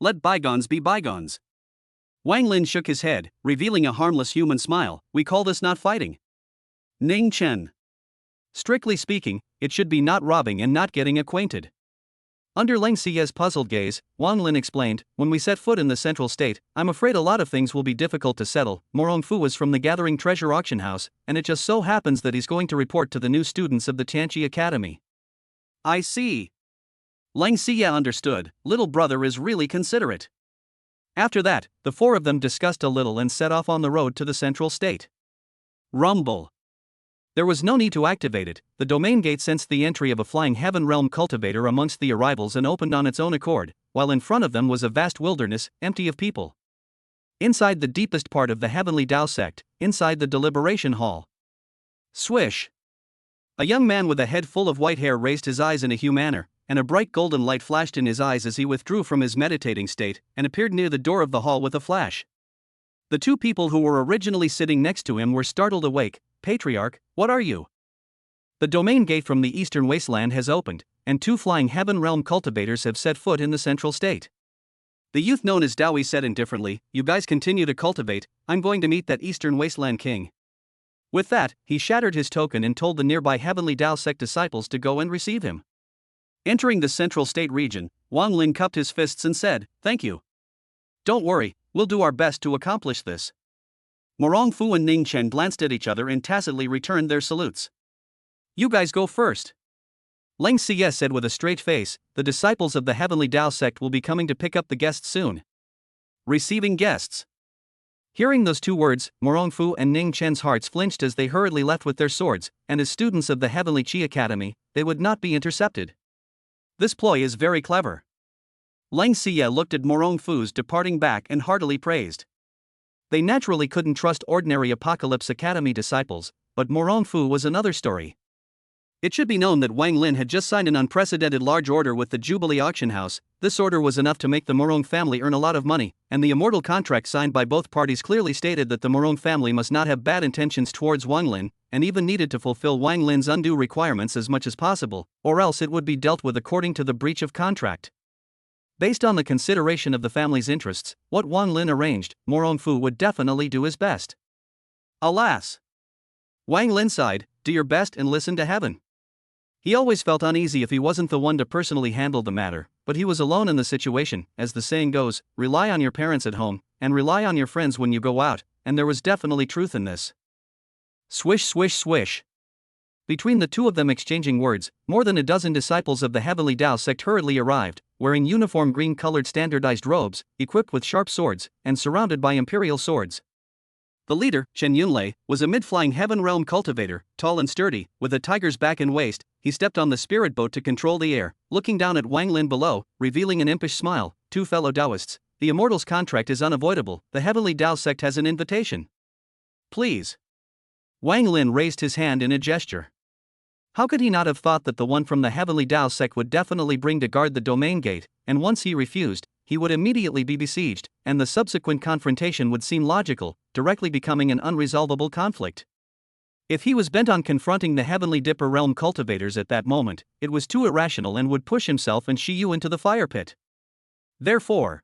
Let bygones be bygones. Wang Lin shook his head, revealing a harmless human smile, we call this not fighting. Ning Chen. Strictly speaking, it should be not robbing and not getting acquainted. Under Lang Xie's puzzled gaze, Wang Lin explained, when we set foot in the central state, I'm afraid a lot of things will be difficult to settle. Morong Fu is from the Gathering Treasure Auction House, and it just so happens that he's going to report to the new students of the Tianqi Academy. I see. Lang Xie understood, little brother is really considerate. After that, the four of them discussed a little and set off on the road to the central state. Rumble. There was no need to activate it, the domain gate sensed the entry of a flying heaven realm cultivator amongst the arrivals and opened on its own accord, while in front of them was a vast wilderness, empty of people. Inside the deepest part of the Heavenly Tao Sect, inside the deliberation hall. Swish! A young man with a head full of white hair raised his eyes in a Hue manner, and a bright golden light flashed in his eyes as he withdrew from his meditating state and appeared near the door of the hall with a flash. The two people who were originally sitting next to him were startled awake. Patriarch, what are you? The domain gate from the eastern wasteland has opened, and two flying heaven realm cultivators have set foot in the central state. The youth known as Dowie said indifferently, you guys continue to cultivate, I'm going to meet that eastern wasteland king. With that, he shattered his token and told the nearby Heavenly Tao Sect disciples to go and receive him. Entering the central state region, Wang Lin cupped his fists and said, thank you. Don't worry, we'll do our best to accomplish this. Morong Fu and Ning Chen glanced at each other and tacitly returned their salutes. You guys go first. Lang Xie said with a straight face, the disciples of the Heavenly Tao Sect will be coming to pick up the guests soon. Receiving guests. Hearing those two words, Morong Fu and Ning Chen's hearts flinched as they hurriedly left with their swords, and as students of the Heavenly Qi Academy, they would not be intercepted. This ploy is very clever. Lang Xie looked at Morong Fu's departing back and heartily praised. They naturally couldn't trust ordinary Apocalypse Academy disciples, but Morong Fu was another story. It should be known that Wang Lin had just signed an unprecedented large order with the Jubilee Auction House. This order was enough to make the Morong family earn a lot of money, and the immortal contract signed by both parties clearly stated that the Morong family must not have bad intentions towards Wang Lin, and even needed to fulfill Wang Lin's undue requirements as much as possible, or else it would be dealt with according to the breach of contract. Based on the consideration of the family's interests, what Wang Lin arranged, Morong Fu would definitely do his best. Alas! Wang Lin sighed, do your best and listen to heaven. He always felt uneasy if he wasn't the one to personally handle the matter, but he was alone in the situation, as the saying goes, rely on your parents at home, and rely on your friends when you go out, and there was definitely truth in this. Swish swish swish. Between the two of them exchanging words, more than a dozen disciples of the Heavenly Tao Sect hurriedly arrived, wearing uniform green-colored standardized robes, equipped with sharp swords, and surrounded by imperial swords. The leader, Chen Yunlei, was a mid-flying heaven realm cultivator, tall and sturdy, with a tiger's back and waist. He stepped on the spirit boat to control the air, looking down at Wang Lin below, revealing an impish smile. Two fellow Taoists, the Immortals' contract is unavoidable, the Heavenly Tao Sect has an invitation. Please. Wang Lin raised his hand in a gesture. How could he not have thought that the one from the Heavenly Tao Sect would definitely bring to guard the domain gate, and once he refused, he would immediately be besieged, and the subsequent confrontation would seem logical, directly becoming an unresolvable conflict. If he was bent on confronting the Heavenly Dipper realm cultivators at that moment, it was too irrational and would push himself and Xiyue into the fire pit. Therefore,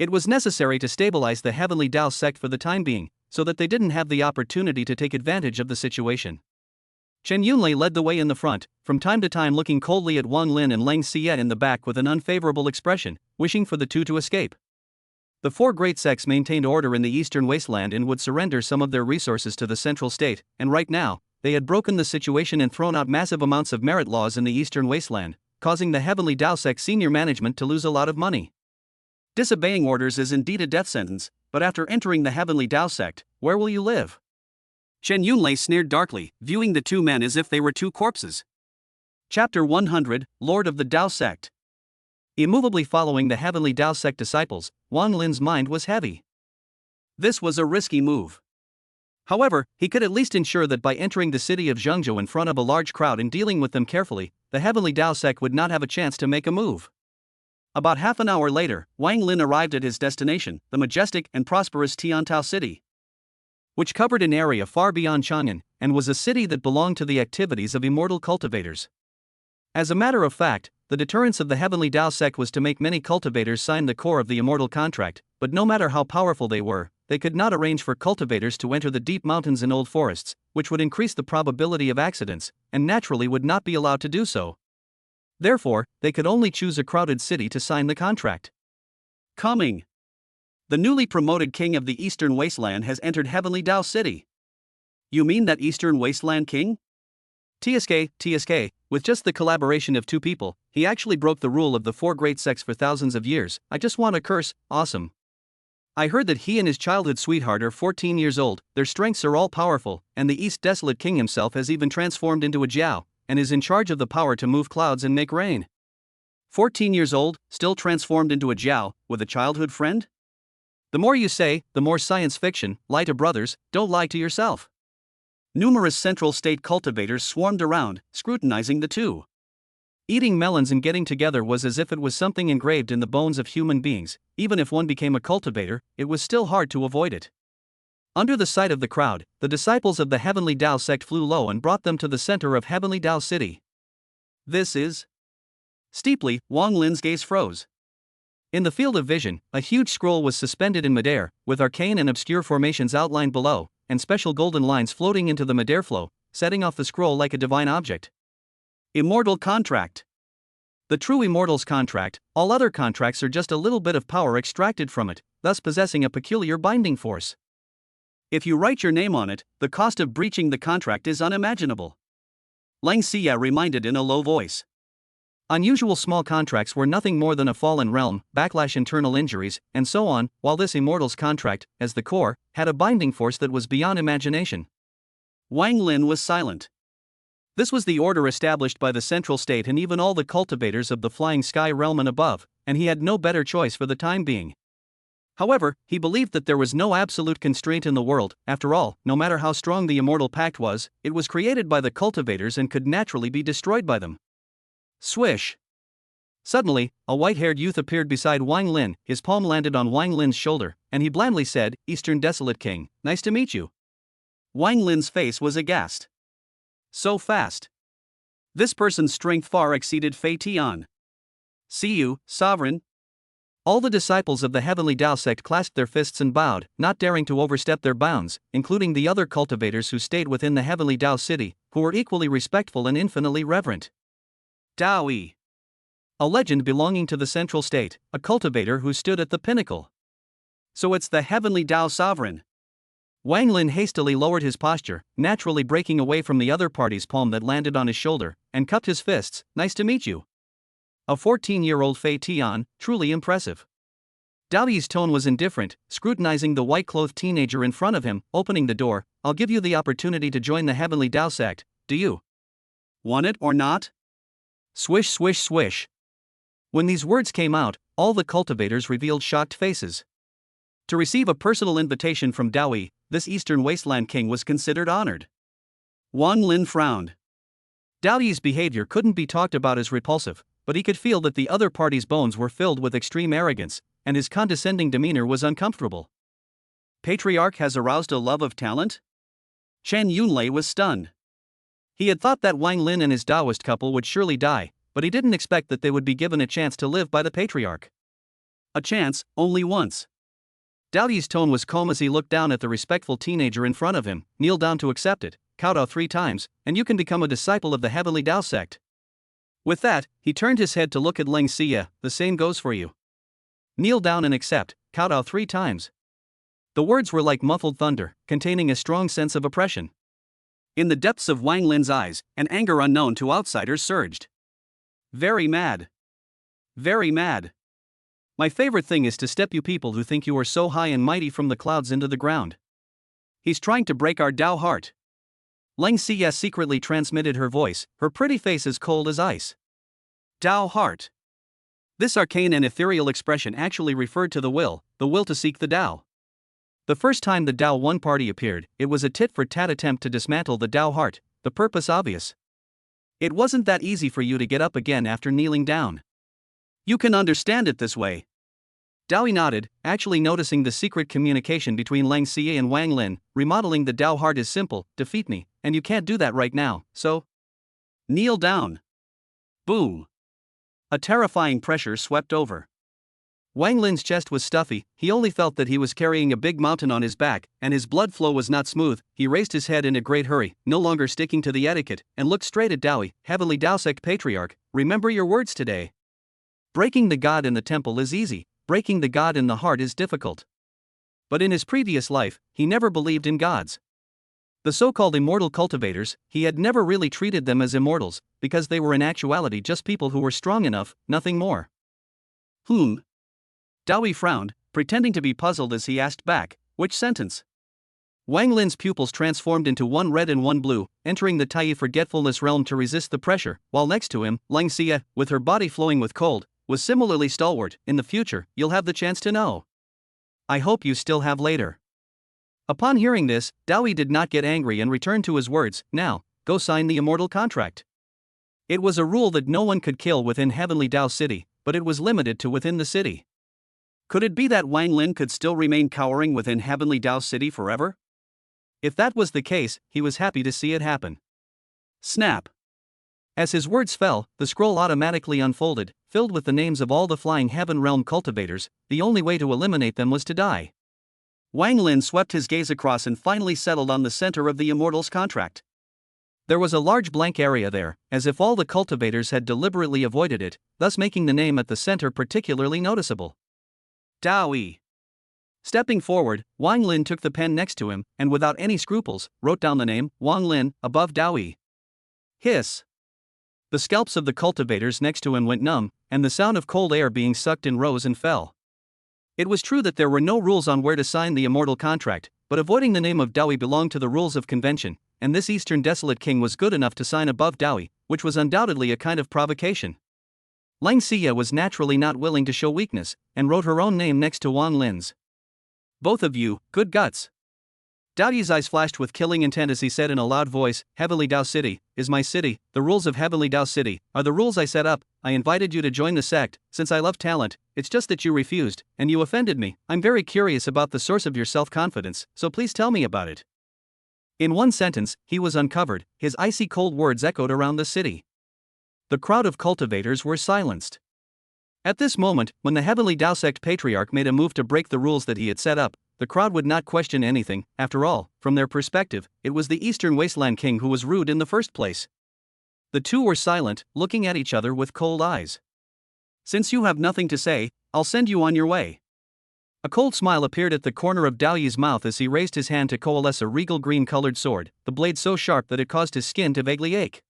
it was necessary to stabilize the Heavenly Dao sect for the time being, so that they didn't have the opportunity to take advantage of the situation. Chen Yunlei led the way in the front, from time to time looking coldly at Wang Lin and Lang Xie in the back with an unfavorable expression, wishing for the two to escape. The four great sects maintained order in the eastern wasteland and would surrender some of their resources to the central state, and right now, they had broken the situation and thrown out massive amounts of merit laws in the eastern wasteland, causing the Heavenly Dao sect senior management to lose a lot of money. Disobeying orders is indeed a death sentence, but after entering the Heavenly Dao sect, where will you live? Chen Yunlei sneered darkly, viewing the two men as if they were two corpses. Chapter 100, Lord of the Dao Sect. Immovably following the Heavenly Dao sect disciples, Wang Lin's mind was heavy. This was a risky move. However, he could at least ensure that by entering the city of Zhengzhou in front of a large crowd and dealing with them carefully, the Heavenly Dao sect would not have a chance to make a move. About half an hour later, Wang Lin arrived at his destination, the majestic and prosperous Tiantao city, which covered an area far beyond Xuanjian, and was a city that belonged to the activities of immortal cultivators. As a matter of fact, the deterrence of the Heavenly Dao sect was to make many cultivators sign the core of the immortal contract, but no matter how powerful they were, they could not arrange for cultivators to enter the deep mountains and old forests, which would increase the probability of accidents, and naturally would not be allowed to do so. Therefore, they could only choose a crowded city to sign the contract. Coming. The newly promoted king of the Eastern Wasteland has entered Heavenly Dao City. You mean that Eastern Wasteland king? TSK, with just the collaboration of two people, he actually broke the rule of the four great sects for thousands of years. I just want to curse, awesome. I heard that he and his childhood sweetheart are 14 years old, their strengths are all powerful, and the East Desolate King himself has even transformed into a Jiao, and is in charge of the power to move clouds and make rain. 14 years old, still transformed into a Jiao, with a childhood friend? The more you say, the more science fiction. Lie to brothers, don't lie to yourself. Numerous central state cultivators swarmed around, scrutinizing the two. Eating melons and getting together was as if it was something engraved in the bones of human beings. Even if one became a cultivator, it was still hard to avoid it. Under the sight of the crowd, the disciples of the Heavenly Dao sect flew low and brought them to the center of Heavenly Dao City. This is... Steeply, Wang Lin's gaze froze. In the field of vision, a huge scroll was suspended in midair, with arcane and obscure formations outlined below, and special golden lines floating into the midair flow, setting off the scroll like a divine object. Immortal contract. The true immortal's contract. All other contracts are just a little bit of power extracted from it, thus possessing a peculiar binding force. If you write your name on it, the cost of breaching the contract is unimaginable. Lang Xie reminded in a low voice. Unusual small contracts were nothing more than a fallen realm, backlash, internal injuries, and so on, while this immortal's contract, as the core, had a binding force that was beyond imagination. Wang Lin was silent. This was the order established by the central state and even all the cultivators of the flying sky realm and above, and he had no better choice for the time being. However, he believed that there was no absolute constraint in the world. After all, no matter how strong the immortal pact was, it was created by the cultivators and could naturally be destroyed by them. Swish! Suddenly, a white-haired youth appeared beside Wang Lin. His palm landed on Wang Lin's shoulder, and he blandly said, "Eastern Desolate King, nice to meet you." Wang Lin's face was aghast. So fast. This person's strength far exceeded Fei Tian. Xiyue, sovereign. All the disciples of the Heavenly Dao sect clasped their fists and bowed, not daring to overstep their bounds, including the other cultivators who stayed within the Heavenly Dao city, who were equally respectful and infinitely reverent. Daoi. A legend belonging to the central state, a cultivator who stood at the pinnacle. So it's the Heavenly Dao sovereign. Wang Lin hastily lowered his posture, naturally breaking away from the other party's palm that landed on his shoulder, and cupped his fists. Nice to meet you. A 14-year-old Fei Tian, truly impressive. Daoyi's tone was indifferent, scrutinizing the white-clothed teenager in front of him, opening the door. I'll give you the opportunity to join the Heavenly Dao sect, do you want it or not? Swish, swish, swish. When these words came out, all the cultivators revealed shocked faces. To receive a personal invitation from Daoi, this Eastern Wasteland king was considered honored. Wang Lin frowned. Daoyi's behavior couldn't be talked about as repulsive, but he could feel that the other party's bones were filled with extreme arrogance, and his condescending demeanor was uncomfortable. Patriarch has aroused a love of talent? Chen Yunlei was stunned. He had thought that Wang Lin and his Taoist couple would surely die, but he didn't expect that they would be given a chance to live by the patriarch. A chance, only once. Dao Yi's tone was calm as he looked down at the respectful teenager in front of him. Kneel down to accept it, kowtow 3 times, and you can become a disciple of the Heavenly Tao Sect. With that, he turned his head to look at Leng Xiyue. The same goes for you. Kneel down and accept, kowtow 3 times. The words were like muffled thunder, containing a strong sense of oppression. In the depths of Wang Lin's eyes, an anger unknown to outsiders surged. Very mad. Very mad. My favorite thing is to step you people who think you are so high and mighty from the clouds into the ground. He's trying to break our Tao heart. Leng Xiyue secretly transmitted her voice, her pretty face as cold as ice. Tao heart. This arcane and ethereal expression actually referred to the will to seek the Tao. The first time the Tao One party appeared, it was a tit-for-tat attempt to dismantle the Tao heart, the purpose obvious. It wasn't that easy for you to get up again after kneeling down. You can understand it this way. Dao Yi nodded, actually noticing the secret communication between Leng Xiyue and Wang Lin. Remodeling the Tao heart is simple, defeat me, and you can't do that right now, so kneel down. Boom. A terrifying pressure swept over. Wang Lin's chest was stuffy, he only felt that he was carrying a big mountain on his back, and his blood flow was not smooth. He raised his head in a great hurry, no longer sticking to the etiquette, and looked straight at Dao Yi. Heavenly Tao Sect Patriarch, remember your words today. Breaking the god in the temple is easy, breaking the god in the heart is difficult. But in his previous life, he never believed in gods. The so-called immortal cultivators, he had never really treated them as immortals, because they were in actuality just people who were strong enough, nothing more. Dao Yi frowned, pretending to be puzzled as he asked back, which sentence? Wang Lin's pupils transformed into one red and one blue, entering the Tai forgetfulness realm to resist the pressure, while next to him, Leng Xiyue, with her body flowing with cold, was similarly stalwart. In the future, you'll have the chance to know. I hope you still have later. Upon hearing this, Dao Yi did not get angry and returned to his words. Now, go sign the immortal contract. It was a rule that no one could kill within Heavenly Tao City, but it was limited to within the city. Could it be that Wang Lin could still remain cowering within Heavenly Tao City forever? If that was the case, he was happy to see it happen. Snap. As his words fell, the scroll automatically unfolded, filled with the names of all the Flying Heaven Realm cultivators. The only way to eliminate them was to die. Wang Lin swept his gaze across and finally settled on the center of the Immortals contract. There was a large blank area there, as if all the cultivators had deliberately avoided it, thus making the name at the center particularly noticeable. Dao Yi. Stepping forward, Wang Lin took the pen next to him, and without any scruples, wrote down the name, Wang Lin, above Dao Yi. Hiss. The scalps of the cultivators next to him went numb, and the sound of cold air being sucked in rose and fell. It was true that there were no rules on where to sign the immortal contract, but avoiding the name of Dao Yi belonged to the rules of convention, and this Eastern Desolate King was good enough to sign above Dao Yi, which was undoubtedly a kind of provocation. Leng Xiyue was naturally not willing to show weakness, and wrote her own name next to Wang Lin's. Both of you, good guts. Dao Yi's eyes flashed with killing intent as he said in a loud voice, Heavenly Tao City is my city. The rules of Heavenly Tao City are the rules I set up. I invited you to join the sect, since I love talent. It's just that you refused, and you offended me. I'm very curious about the source of your self-confidence, so please tell me about it. In one sentence, he was uncovered. His icy cold words echoed around the city. The crowd of cultivators were silenced. At this moment, when the Heavenly Tao Sect Patriarch made a move to break the rules that he had set up, the crowd would not question anything. After all, from their perspective, it was the Eastern Wasteland King who was rude in the first place. The two were silent, looking at each other with cold eyes. Since you have nothing to say, I'll send you on your way. A cold smile appeared at the corner of Dao Yi's mouth as he raised his hand to coalesce a regal green-colored sword, the blade so sharp that it caused his skin to vaguely ache.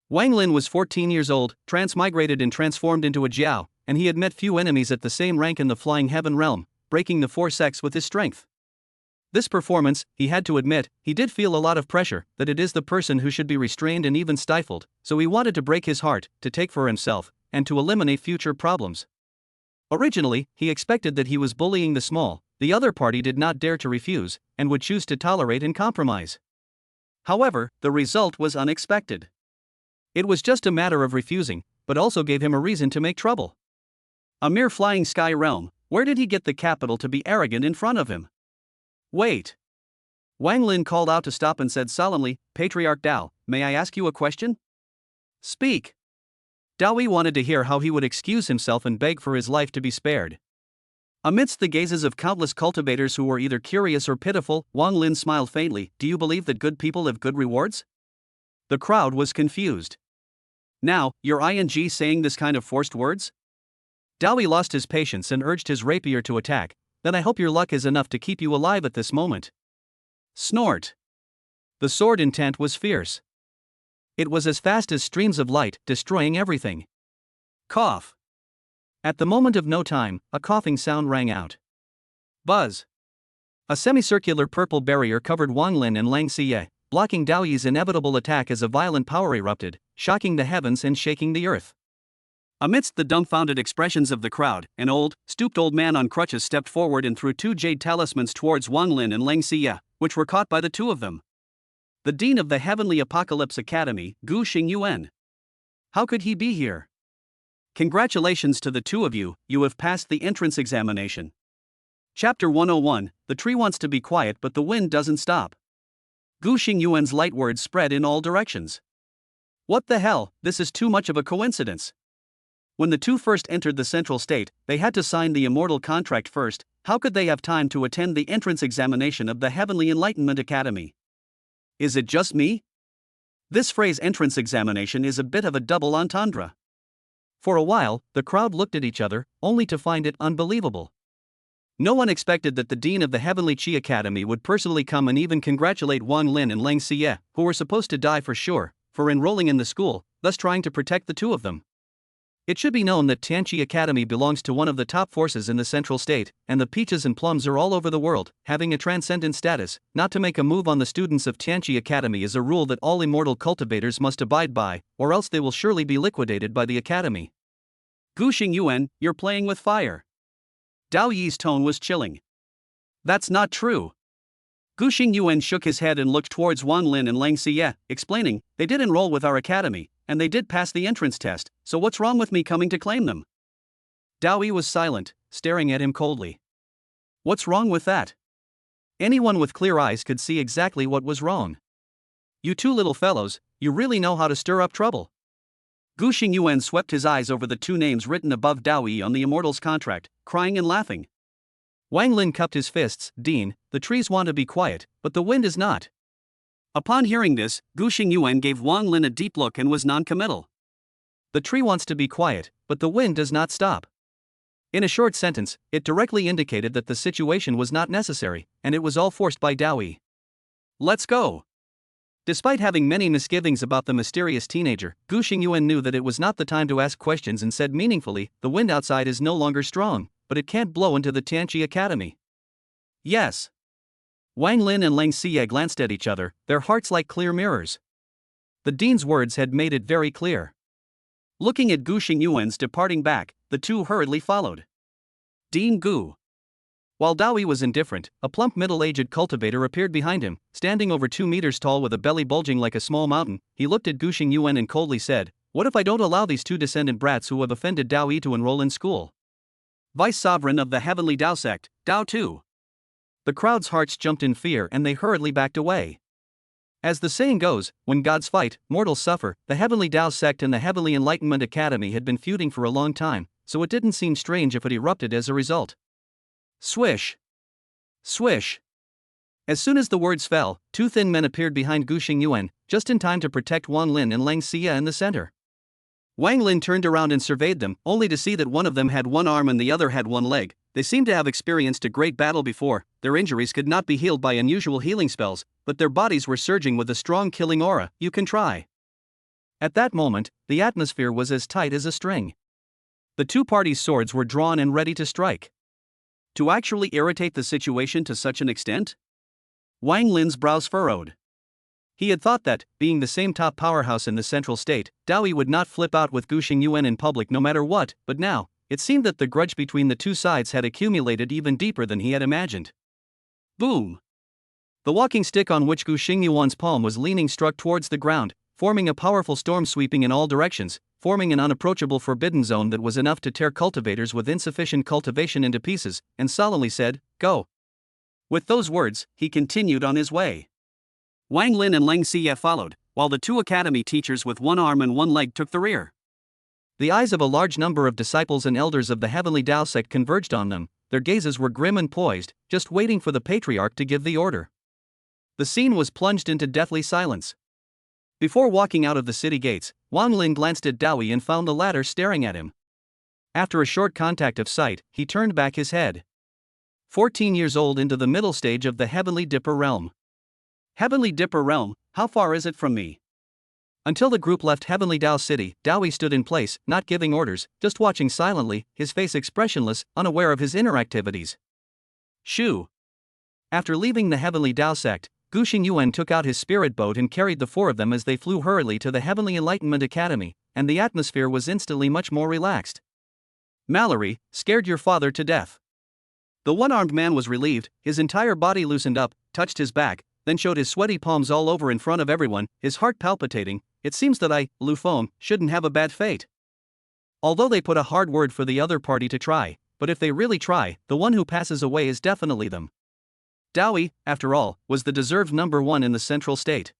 Wang Lin was 14 years old, transmigrated and transformed into a Jiao, and he had met few enemies at the same rank in the Flying Heaven realm, breaking the 4 sects with his strength. This performance, he had to admit, he did feel a lot of pressure, that it is the person who should be restrained and even stifled, so he wanted to break his heart, to take for himself, and to eliminate future problems. Originally, he expected that he was bullying the small, the other party did not dare to refuse, and would choose to tolerate and compromise. However, the result was unexpected. It was just a matter of refusing, but also gave him a reason to make trouble. A mere flying sky realm, where did he get the capital to be arrogant in front of him? Wait. Wang Lin called out to stop and said solemnly, Patriarch Dao, may I ask you a question? Speak. Daoyi wanted to hear how he would excuse himself and beg for his life to be spared. Amidst the gazes of countless cultivators who were either curious or pitiful, Wang Lin smiled faintly. Do you believe that good people have good rewards? The crowd was confused. Now, you're ing saying this kind of forced words? Daoyi lost his patience and urged his rapier to attack. Then I hope your luck is enough to keep you alive at this moment. Snort. The sword intent was fierce. It was as fast as streams of light, destroying everything. Cough. At the moment of no time, a coughing sound rang out. Buzz. A semicircular purple barrier covered Wang Lin and Lang Xiyue, blocking Daoyi's inevitable attack as a violent power erupted, shocking the heavens and shaking the earth. Amidst the dumbfounded expressions of the crowd, an stooped old man on crutches stepped forward and threw 2 jade talismans towards Wang Lin and Lang Xiyue, which were caught by the 2 of them. The dean of the Heavenly Apocalypse Academy, Gu Xingyuan. How could he be here? Congratulations to the 2 of you, you have passed the entrance examination. Chapter 101, The tree wants to be quiet but the wind doesn't stop. Gu Xingyuan's light words spread in all directions. What the hell, this is too much of a coincidence. When the 2 first entered the central state, they had to sign the immortal contract first. How could they have time to attend the entrance examination of the Heavenly Enlightenment Academy? Is it just me? This phrase entrance examination is a bit of a double entendre. For a while, the crowd looked at each other, only to find it unbelievable. No one expected that the dean of the Heavenly Qi Academy would personally come and even congratulate Wang Lin and Lang Xiyue, who were supposed to die for sure, for enrolling in the school, thus trying to protect the 2 of them. It should be known that Tianqi Academy belongs to one of the top forces in the central state, and the peaches and plums are all over the world, having a transcendent status. Not to make a move on the students of Tianqi Academy is a rule that all immortal cultivators must abide by, or else they will surely be liquidated by the academy. Gu Xingyuan, you're playing with fire. Dao Yi's tone was chilling. That's not true. Gu Xingyuan shook his head and looked towards Wang Lin and Lang Xiyue, explaining, they did enroll with our academy, and they did pass the entrance test, so what's wrong with me coming to claim them? Daoyi was silent, staring at him coldly. What's wrong with that? Anyone with clear eyes could see exactly what was wrong. You 2 little fellows, you really know how to stir up trouble. Gu Xingyuan swept his eyes over the 2 names written above Daoyi on the immortal's contract, crying and laughing. Wang Lin cupped his fists. Dean, the trees want to be quiet, but the wind is not. Upon hearing this, Gu Xingyuan gave Wang Lin a deep look and was non-committal. The tree wants to be quiet, but the wind does not stop. In a short sentence, it directly indicated that the situation was not necessary, and it was all forced by Daoyi. Let's go. Despite having many misgivings about the mysterious teenager, Gu Xingyuan knew that it was not the time to ask questions and said meaningfully, the wind outside is no longer strong, but it can't blow into the Tianqi Academy. Yes. Wang Lin and Lang Xiyue glanced at each other, their hearts like clear mirrors. The dean's words had made it very clear. Looking at Gu Xingyuan's departing back, the 2 hurriedly followed. Dean Gu. While Daoyi was indifferent, a plump middle-aged cultivator appeared behind him, standing over 2 meters tall with a belly bulging like a small mountain. He looked at Gu Xingyuan and coldly said, what if I don't allow these 2 descendant brats who have offended Daoyi to enroll in school? Vice Sovereign of the Heavenly Dao Sect, Dao Tu. The crowd's hearts jumped in fear and they hurriedly backed away. As the saying goes, when gods fight, mortals suffer. The Heavenly Dao Sect and the Heavenly Enlightenment Academy had been feuding for a long time, so it didn't seem strange if it erupted as a result. Swish. Swish. As soon as the words fell, 2 thin men appeared behind Gu Xingyuan, just in time to protect Wang Lin and Lang Xiyue in the center. Wang Lin turned around and surveyed them, only to see that one of them had 1 arm and the other had 1 leg. They seemed to have experienced a great battle before. Their injuries could not be healed by unusual healing spells, but their bodies were surging with a strong killing aura. You can try. At that moment, the atmosphere was as tight as a string. The 2 parties' swords were drawn and ready to strike. To actually irritate the situation to such an extent? Wang Lin's brows furrowed. He had thought that, being the same top powerhouse in the central state, Daoyi would not flip out with Gu Xingyuan in public no matter what, but now, it seemed that the grudge between the 2 sides had accumulated even deeper than he had imagined. Boom! The walking stick on which Gu Xingyuan's palm was leaning struck towards the ground, forming a powerful storm sweeping in all directions, forming an unapproachable forbidden zone that was enough to tear cultivators with insufficient cultivation into pieces, and solemnly said, Go! With those words, he continued on his way. Wang Lin and Leng Xie followed, while the two academy teachers with one arm and one leg took the rear. The eyes of a large number of disciples and elders of the Heavenly Tao Sect converged on them. Their gazes were grim and poised, just waiting for the patriarch to give the order. The scene was plunged into deathly silence. Before walking out of the city gates, Wang Lin glanced at Dowie and found the latter staring at him. After a short contact of sight, he turned back his head. 14 years old, into the middle stage of the Heavenly Dipper realm. Heavenly Dipper realm, how far is it from me? Until the group left Heavenly Tao City, Dowie stood in place, not giving orders, just watching silently, his face expressionless, unaware of his inner activities. Shoo. After leaving the Heavenly Tao Sect, Gu Xingyuan took out his spirit boat and carried the four of them as they flew hurriedly to the Heavenly Enlightenment Academy, and the atmosphere was instantly much more relaxed. Mallory, scared your father to death. The one-armed man was relieved, his entire body loosened up, touched his back, then showed his sweaty palms all over in front of everyone, his heart palpitating. It seems that I, Lu Feng, shouldn't have a bad fate. Although they put a hard word for the other party to try, but if they really try, the one who passes away is definitely them. Dowie, after all, was the deserved number one in the central state.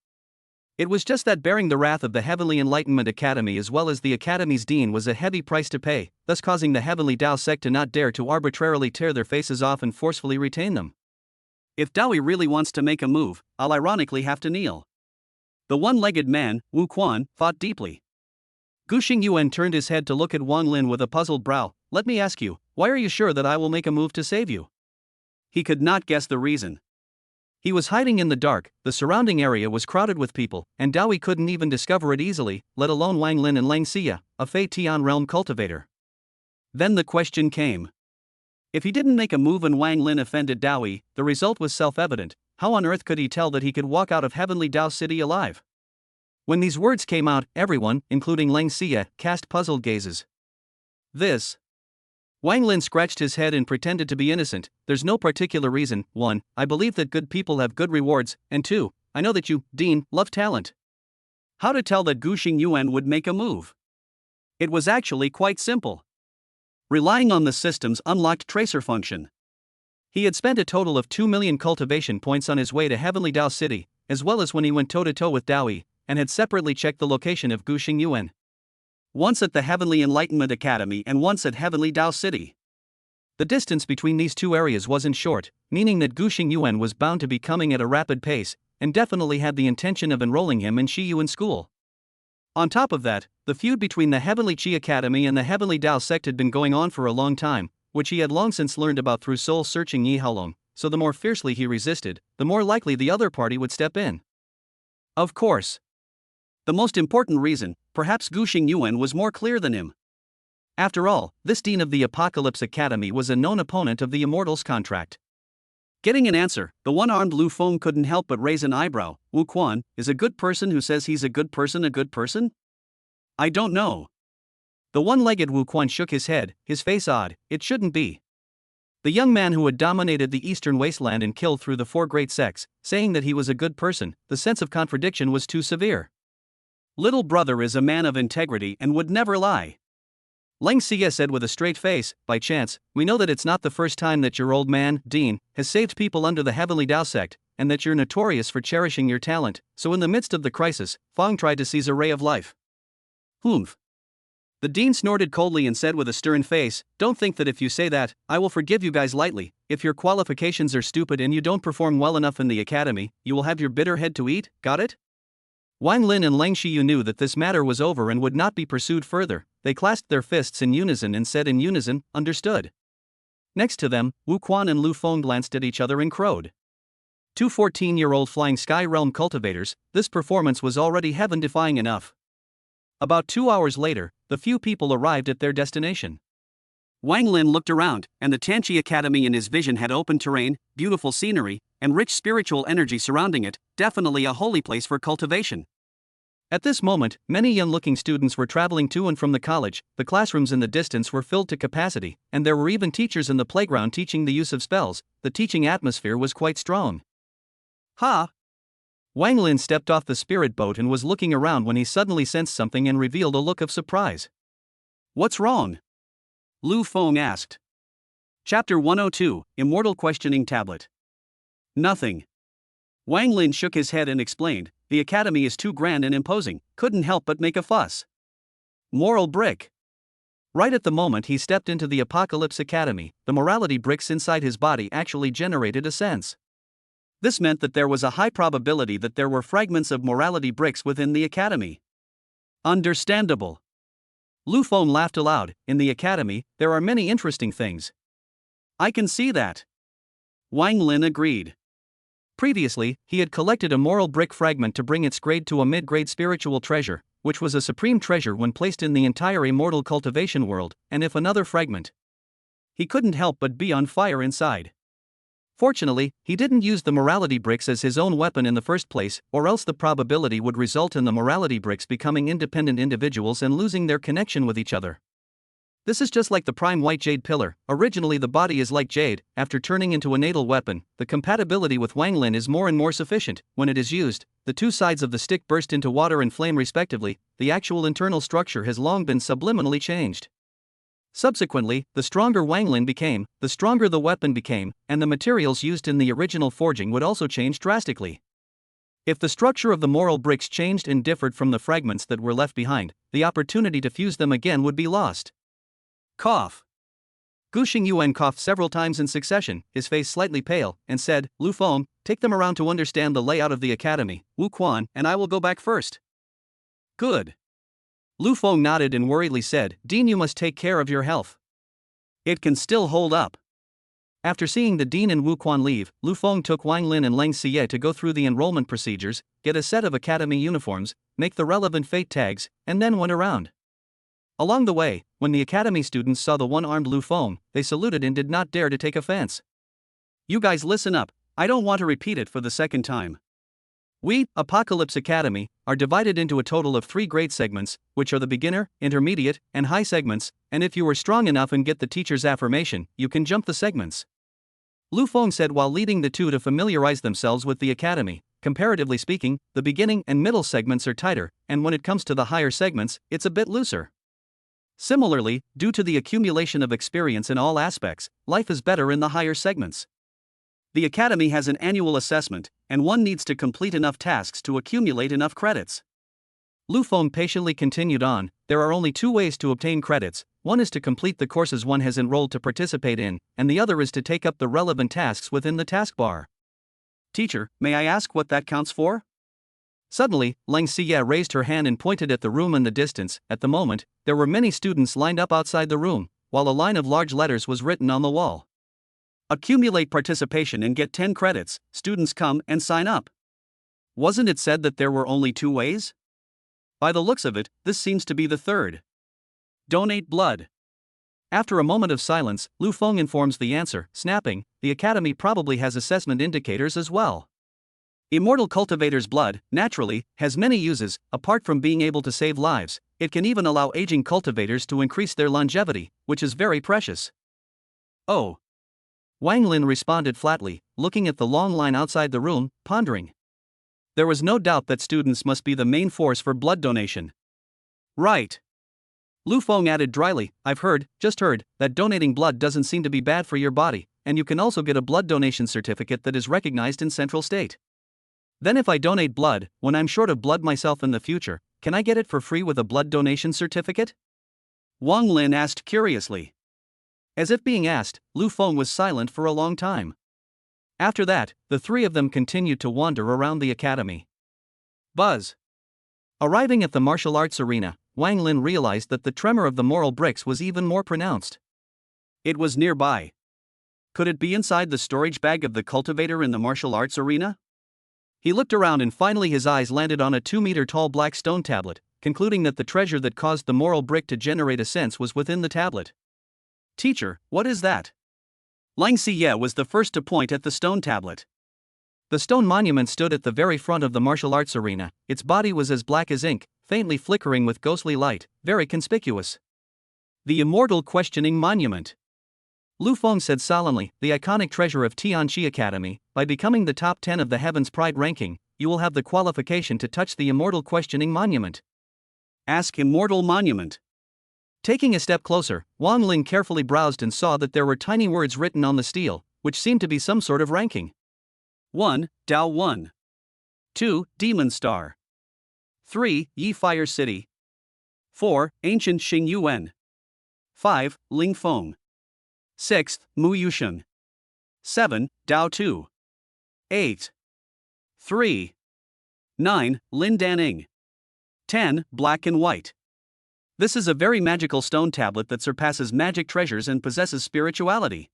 It was just that bearing the wrath of the Heavenly Enlightenment Academy as well as the Academy's dean was a heavy price to pay, thus causing the Heavenly Tao Sect to not dare to arbitrarily tear their faces off and forcefully retain them. If Dowie really wants to make a move, I'll ironically have to kneel. The one-legged man, Wu Quan, thought deeply. Gu Xingyuan turned his head to look at Wang Lin with a puzzled brow. Let me ask you, why are you sure that I will make a move to save you? He could not guess the reason. He was hiding in the dark, the surrounding area was crowded with people, and Dowie couldn't even discover it easily, let alone Wang Lin and Leng Xie, a Fei Tian realm cultivator. Then the question came. If he didn't make a move and Wang Lin offended Dowie, the result was self-evident. How on earth could he tell that he could walk out of Heavenly Tao City alive? When these words came out, everyone, including Leng Xie, cast puzzled gazes. This. Wang Lin scratched his head and pretended to be innocent. There's no particular reason. 1. I believe that good people have good rewards, and 2. I know that you, Dean, love talent. How to tell that Gu Xingyuan would make a move? It was actually quite simple. Relying on the system's unlocked tracer function. He had spent a total of 2 million cultivation points on his way to Heavenly Tao City, as well as when he went toe-to-toe with Dowie, and had separately checked the location of Gu Xingyuan. Once at the Heavenly Enlightenment Academy and once at Heavenly Tao City. The distance between these two areas wasn't short, meaning that Gu Xingyuan was bound to be coming at a rapid pace, and definitely had the intention of enrolling him in Xiyue school. On top of that, the feud between the Heavenly Qi Academy and the Heavenly Tao Sect had been going on for a long time, which he had long since learned about through soul-searching Yi Haolong, so the more fiercely he resisted, the more likely the other party would step in. Of course. The most important reason, perhaps Gu Xingyuan was more clear than him. After all, this dean of the Apocalypse Academy was a known opponent of the Immortals contract. Getting an answer, the one-armed Lu Feng couldn't help but raise an eyebrow. Wu Quan, is a good person who says he's a good person a good person? I don't know. The one-legged Wu Quan shook his head, his face odd. It shouldn't be. The young man who had dominated the eastern wasteland and killed through the 4 great sects, saying that he was a good person, the sense of contradiction was too severe. Little brother is a man of integrity and would never lie. Leng Xie said with a straight face, by chance, we know that it's not the first time that your old man, Dean, has saved people under the Heavenly Tao Sect, and that you're notorious for cherishing your talent, so in the midst of the crisis, Fang tried to seize a ray of life. Humph. The dean snorted coldly and said with a stern face, don't think that if you say that, I will forgive you guys lightly. If your qualifications are stupid and you don't perform well enough in the academy, you will have your bitter head to eat, got it? Wang Lin and Leng Xie knew that this matter was over and would not be pursued further. They clasped their fists in unison and said in unison, understood. Next to them, Wu Quan and Lu Feng glanced at each other and crowed. 2 14-year-old flying sky realm cultivators, this performance was already heaven-defying enough. About 2 hours later, the few people arrived at their destination. Wang Lin looked around, and the Tanchi Academy in his vision had open terrain, beautiful scenery, and rich spiritual energy surrounding it, definitely a holy place for cultivation. At this moment, many young-looking students were traveling to and from the college, the classrooms in the distance were filled to capacity, and there were even teachers in the playground teaching the use of spells. The teaching atmosphere was quite strong. Ha! Wang Lin stepped off the spirit boat and was looking around when he suddenly sensed something and revealed a look of surprise. What's wrong? Lu Feng asked. Chapter 102, Immortal Questioning Tablet. Nothing. Wang Lin shook his head and explained, the academy is too grand and imposing, couldn't help but make a fuss. Moral brick. Right at the moment he stepped into the Apocalypse Academy, the morality bricks inside his body actually generated a sense. This meant that there was a high probability that there were fragments of morality bricks within the academy. Understandable. Lu Feng laughed aloud. In the academy, there are many interesting things. I can see that. Wang Lin agreed. Previously, he had collected a moral brick fragment to bring its grade to a mid-grade spiritual treasure, which was a supreme treasure when placed in the entire immortal cultivation world, and if another fragment. He couldn't help but be on fire inside. Fortunately, he didn't use the morality bricks as his own weapon in the first place, or else the probability would result in the morality bricks becoming independent individuals and losing their connection with each other. This is just like the prime white jade pillar. Originally the body is like jade, after turning into a natal weapon, the compatibility with Wang Lin is more and more sufficient. When it is used, the two sides of the stick burst into water and flame respectively. The actual internal structure has long been subliminally changed. Subsequently, the stronger Wang Lin became, the stronger the weapon became, and the materials used in the original forging would also change drastically. If the structure of the moral bricks changed and differed from the fragments that were left behind, the opportunity to fuse them again would be lost. Cough. Gu Xiyue coughed several times in succession, his face slightly pale, and said, Lu Feng, take them around to understand the layout of the academy. Wu Quan and I will go back first. Good. Lu Feng nodded and worriedly said, Dean, you must take care of your health. It can still hold up. After seeing the Dean and Wu Quan leave, Lu Feng took Wang Lin and Leng Xie to go through the enrollment procedures, get a set of academy uniforms, make the relevant fate tags, and then went around. Along the way, when the academy students saw the one-armed Lu Feng, they saluted and did not dare to take offense. You guys listen up, I don't want to repeat it for the second time. We, Apocalypse Academy, are divided into a total of 3 grade segments, which are the beginner, intermediate, and high segments, and if you are strong enough and get the teacher's affirmation, you can jump the segments. Lu Feng said while leading the two to familiarize themselves with the academy. Comparatively speaking, the beginning and middle segments are tighter, and when it comes to the higher segments, it's a bit looser. Similarly, due to the accumulation of experience in all aspects, life is better in the higher segments. The academy has an annual assessment, and one needs to complete enough tasks to accumulate enough credits. Lu Feng patiently continued on, there are only 2 ways to obtain credits, one is to complete the courses one has enrolled to participate in, and the other is to take up the relevant tasks within the taskbar. Teacher, may I ask what that counts for? Suddenly, Leng Xie raised her hand and pointed at the room in the distance. At the moment, there were many students lined up outside the room, while a line of large letters was written on the wall. Accumulate participation and get 10 credits, students come and sign up. Wasn't it said that there were only 2 ways? By the looks of it, this seems to be the third. Donate blood. After a moment of silence, Lu Feng informs the answer, snapping, the academy probably has assessment indicators as well. Immortal cultivator's blood, naturally, has many uses. Apart from being able to save lives, it can even allow aging cultivators to increase their longevity, which is very precious. Oh. Wang Lin responded flatly, looking at the long line outside the room, pondering. There was no doubt that students must be the main force for blood donation. Right. Lu Feng added dryly, I've just heard, that donating blood doesn't seem to be bad for your body, and you can also get a blood donation certificate that is recognized in Central State. Then if I donate blood, when I'm short of blood myself in the future, can I get it for free with a blood donation certificate? Wang Lin asked curiously. As if being asked, Lu Feng was silent for a long time. After that, the 3 of them continued to wander around the academy. Buzz. Arriving at the martial arts arena, Wang Lin realized that the tremor of the moral bricks was even more pronounced. It was nearby. Could it be inside the storage bag of the cultivator in the martial arts arena? He looked around and finally his eyes landed on a 2-meter-tall black stone tablet, concluding that the treasure that caused the moral brick to generate a sense was within the tablet. Teacher, what is that? Leng Xie was the first to point at the stone tablet. The stone monument stood at the very front of the martial arts arena, its body was as black as ink, faintly flickering with ghostly light, very conspicuous. The Immortal Questioning Monument. Lu Feng said solemnly, the iconic treasure of Tianqi Academy, by becoming the top 10 of the Heaven's Pride ranking, you will have the qualification to touch the Immortal Questioning Monument. Ask Immortal Monument. Taking a step closer, Wang Lin carefully browsed and saw that there were tiny words written on the steel, which seemed to be some sort of ranking. 1. Dao 1. 2. Demon Star. 3. Yi Fire City. 4. Ancient Xingyuan. 5. Ling Feng. 6. Mu Yusheng. 7. Dao 2. 8. 3. 9. Lin Daning. 10. Black and White. This is a very magical stone tablet that surpasses magic treasures and possesses spirituality.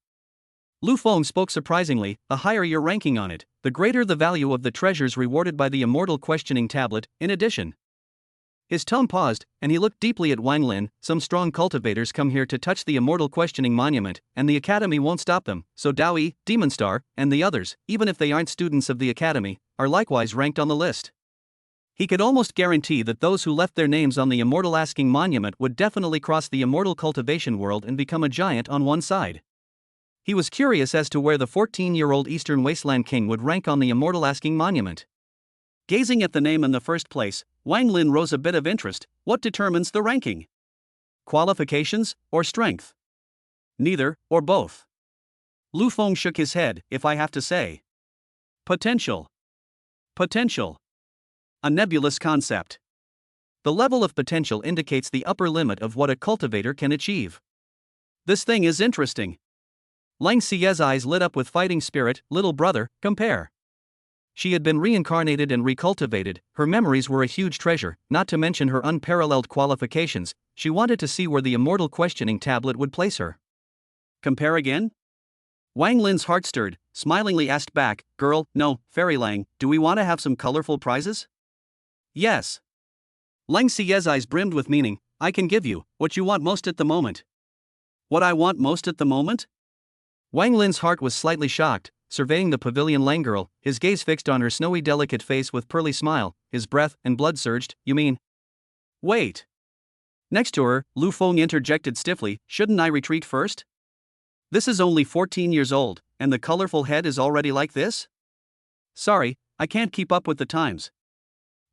Lu Feng spoke surprisingly. The higher your ranking on it, the greater the value of the treasures rewarded by the immortal questioning tablet. In addition, his tone paused, and he looked deeply at Wang Lin. Some strong cultivators come here to touch the immortal questioning monument, and the academy won't stop them. So Dao Yi, Demon Star, and the others, even if they aren't students of the academy, are likewise ranked on the list. He could almost guarantee that those who left their names on the immortal asking monument would definitely cross the immortal cultivation world and become a giant on one side. He was curious as to where the 14-year-old Eastern Wasteland King would rank on the immortal asking monument. Gazing at the name in the first place, Wang Lin rose a bit of interest. What determines the ranking? Qualifications or strength? Neither, or both. Lu Feng shook his head. If I have to say. Potential. Potential. A nebulous concept. The level of potential indicates the upper limit of what a cultivator can achieve. This thing is interesting. Lang Xie's eyes lit up with fighting spirit. Little brother, compare. She had been reincarnated and recultivated. Her memories were a huge treasure, not to mention her unparalleled qualifications. She wanted to see where the immortal questioning tablet would place her. Compare again? Wang Lin's heart stirred, smilingly asked back, girl, no, Fairy Lang, do we want to have some colorful prizes? Yes. Lang Xie's eyes brimmed with meaning. I can give you what you want most at the moment. What I want most at the moment? Wang Lin's heart was slightly shocked, surveying the pavilion Lang girl, his gaze fixed on her snowy delicate face with pearly smile. His breath and blood surged. You mean? Wait. Next to her, Lu Feng interjected stiffly, shouldn't I retreat first? This is only 14 years old, and the colorful head is already like this? Sorry, I can't keep up with the times.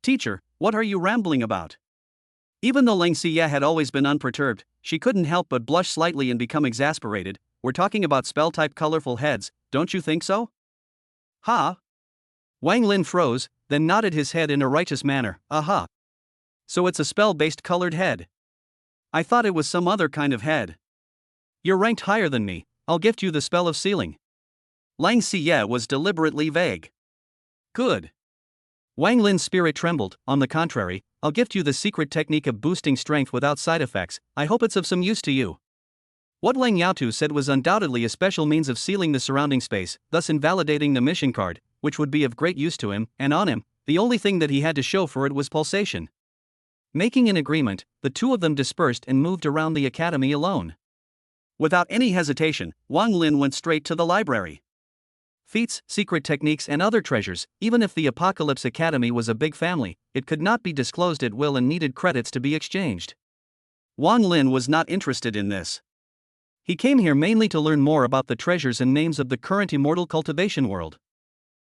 Teacher, what are you rambling about? Even though Lang Xie had always been unperturbed, she couldn't help but blush slightly and become exasperated. We're talking about spell-type colorful heads, don't you think so? Ha! Wang Lin froze, then nodded his head in a righteous manner. Aha! So it's a spell-based colored head. I thought it was some other kind of head. You're ranked higher than me, I'll gift you the spell of sealing. Lang Xie was deliberately vague. Good. Wang Lin's spirit trembled. On the contrary, I'll gift you the secret technique of boosting strength without side effects. I hope it's of some use to you. What Lang Yaotu said was undoubtedly a special means of sealing the surrounding space, thus invalidating the mission card, which would be of great use to him, and on him, the only thing that he had to show for it was pulsation. Making an agreement, the two of them dispersed and moved around the academy alone. Without any hesitation, Wang Lin went straight to the library. Feats, secret techniques and other treasures. Even if the Apocalypse Academy was a big family, it could not be disclosed at will and needed credits to be exchanged. Wang Lin was not interested in this. He came here mainly to learn more about the treasures and names of the current immortal cultivation world.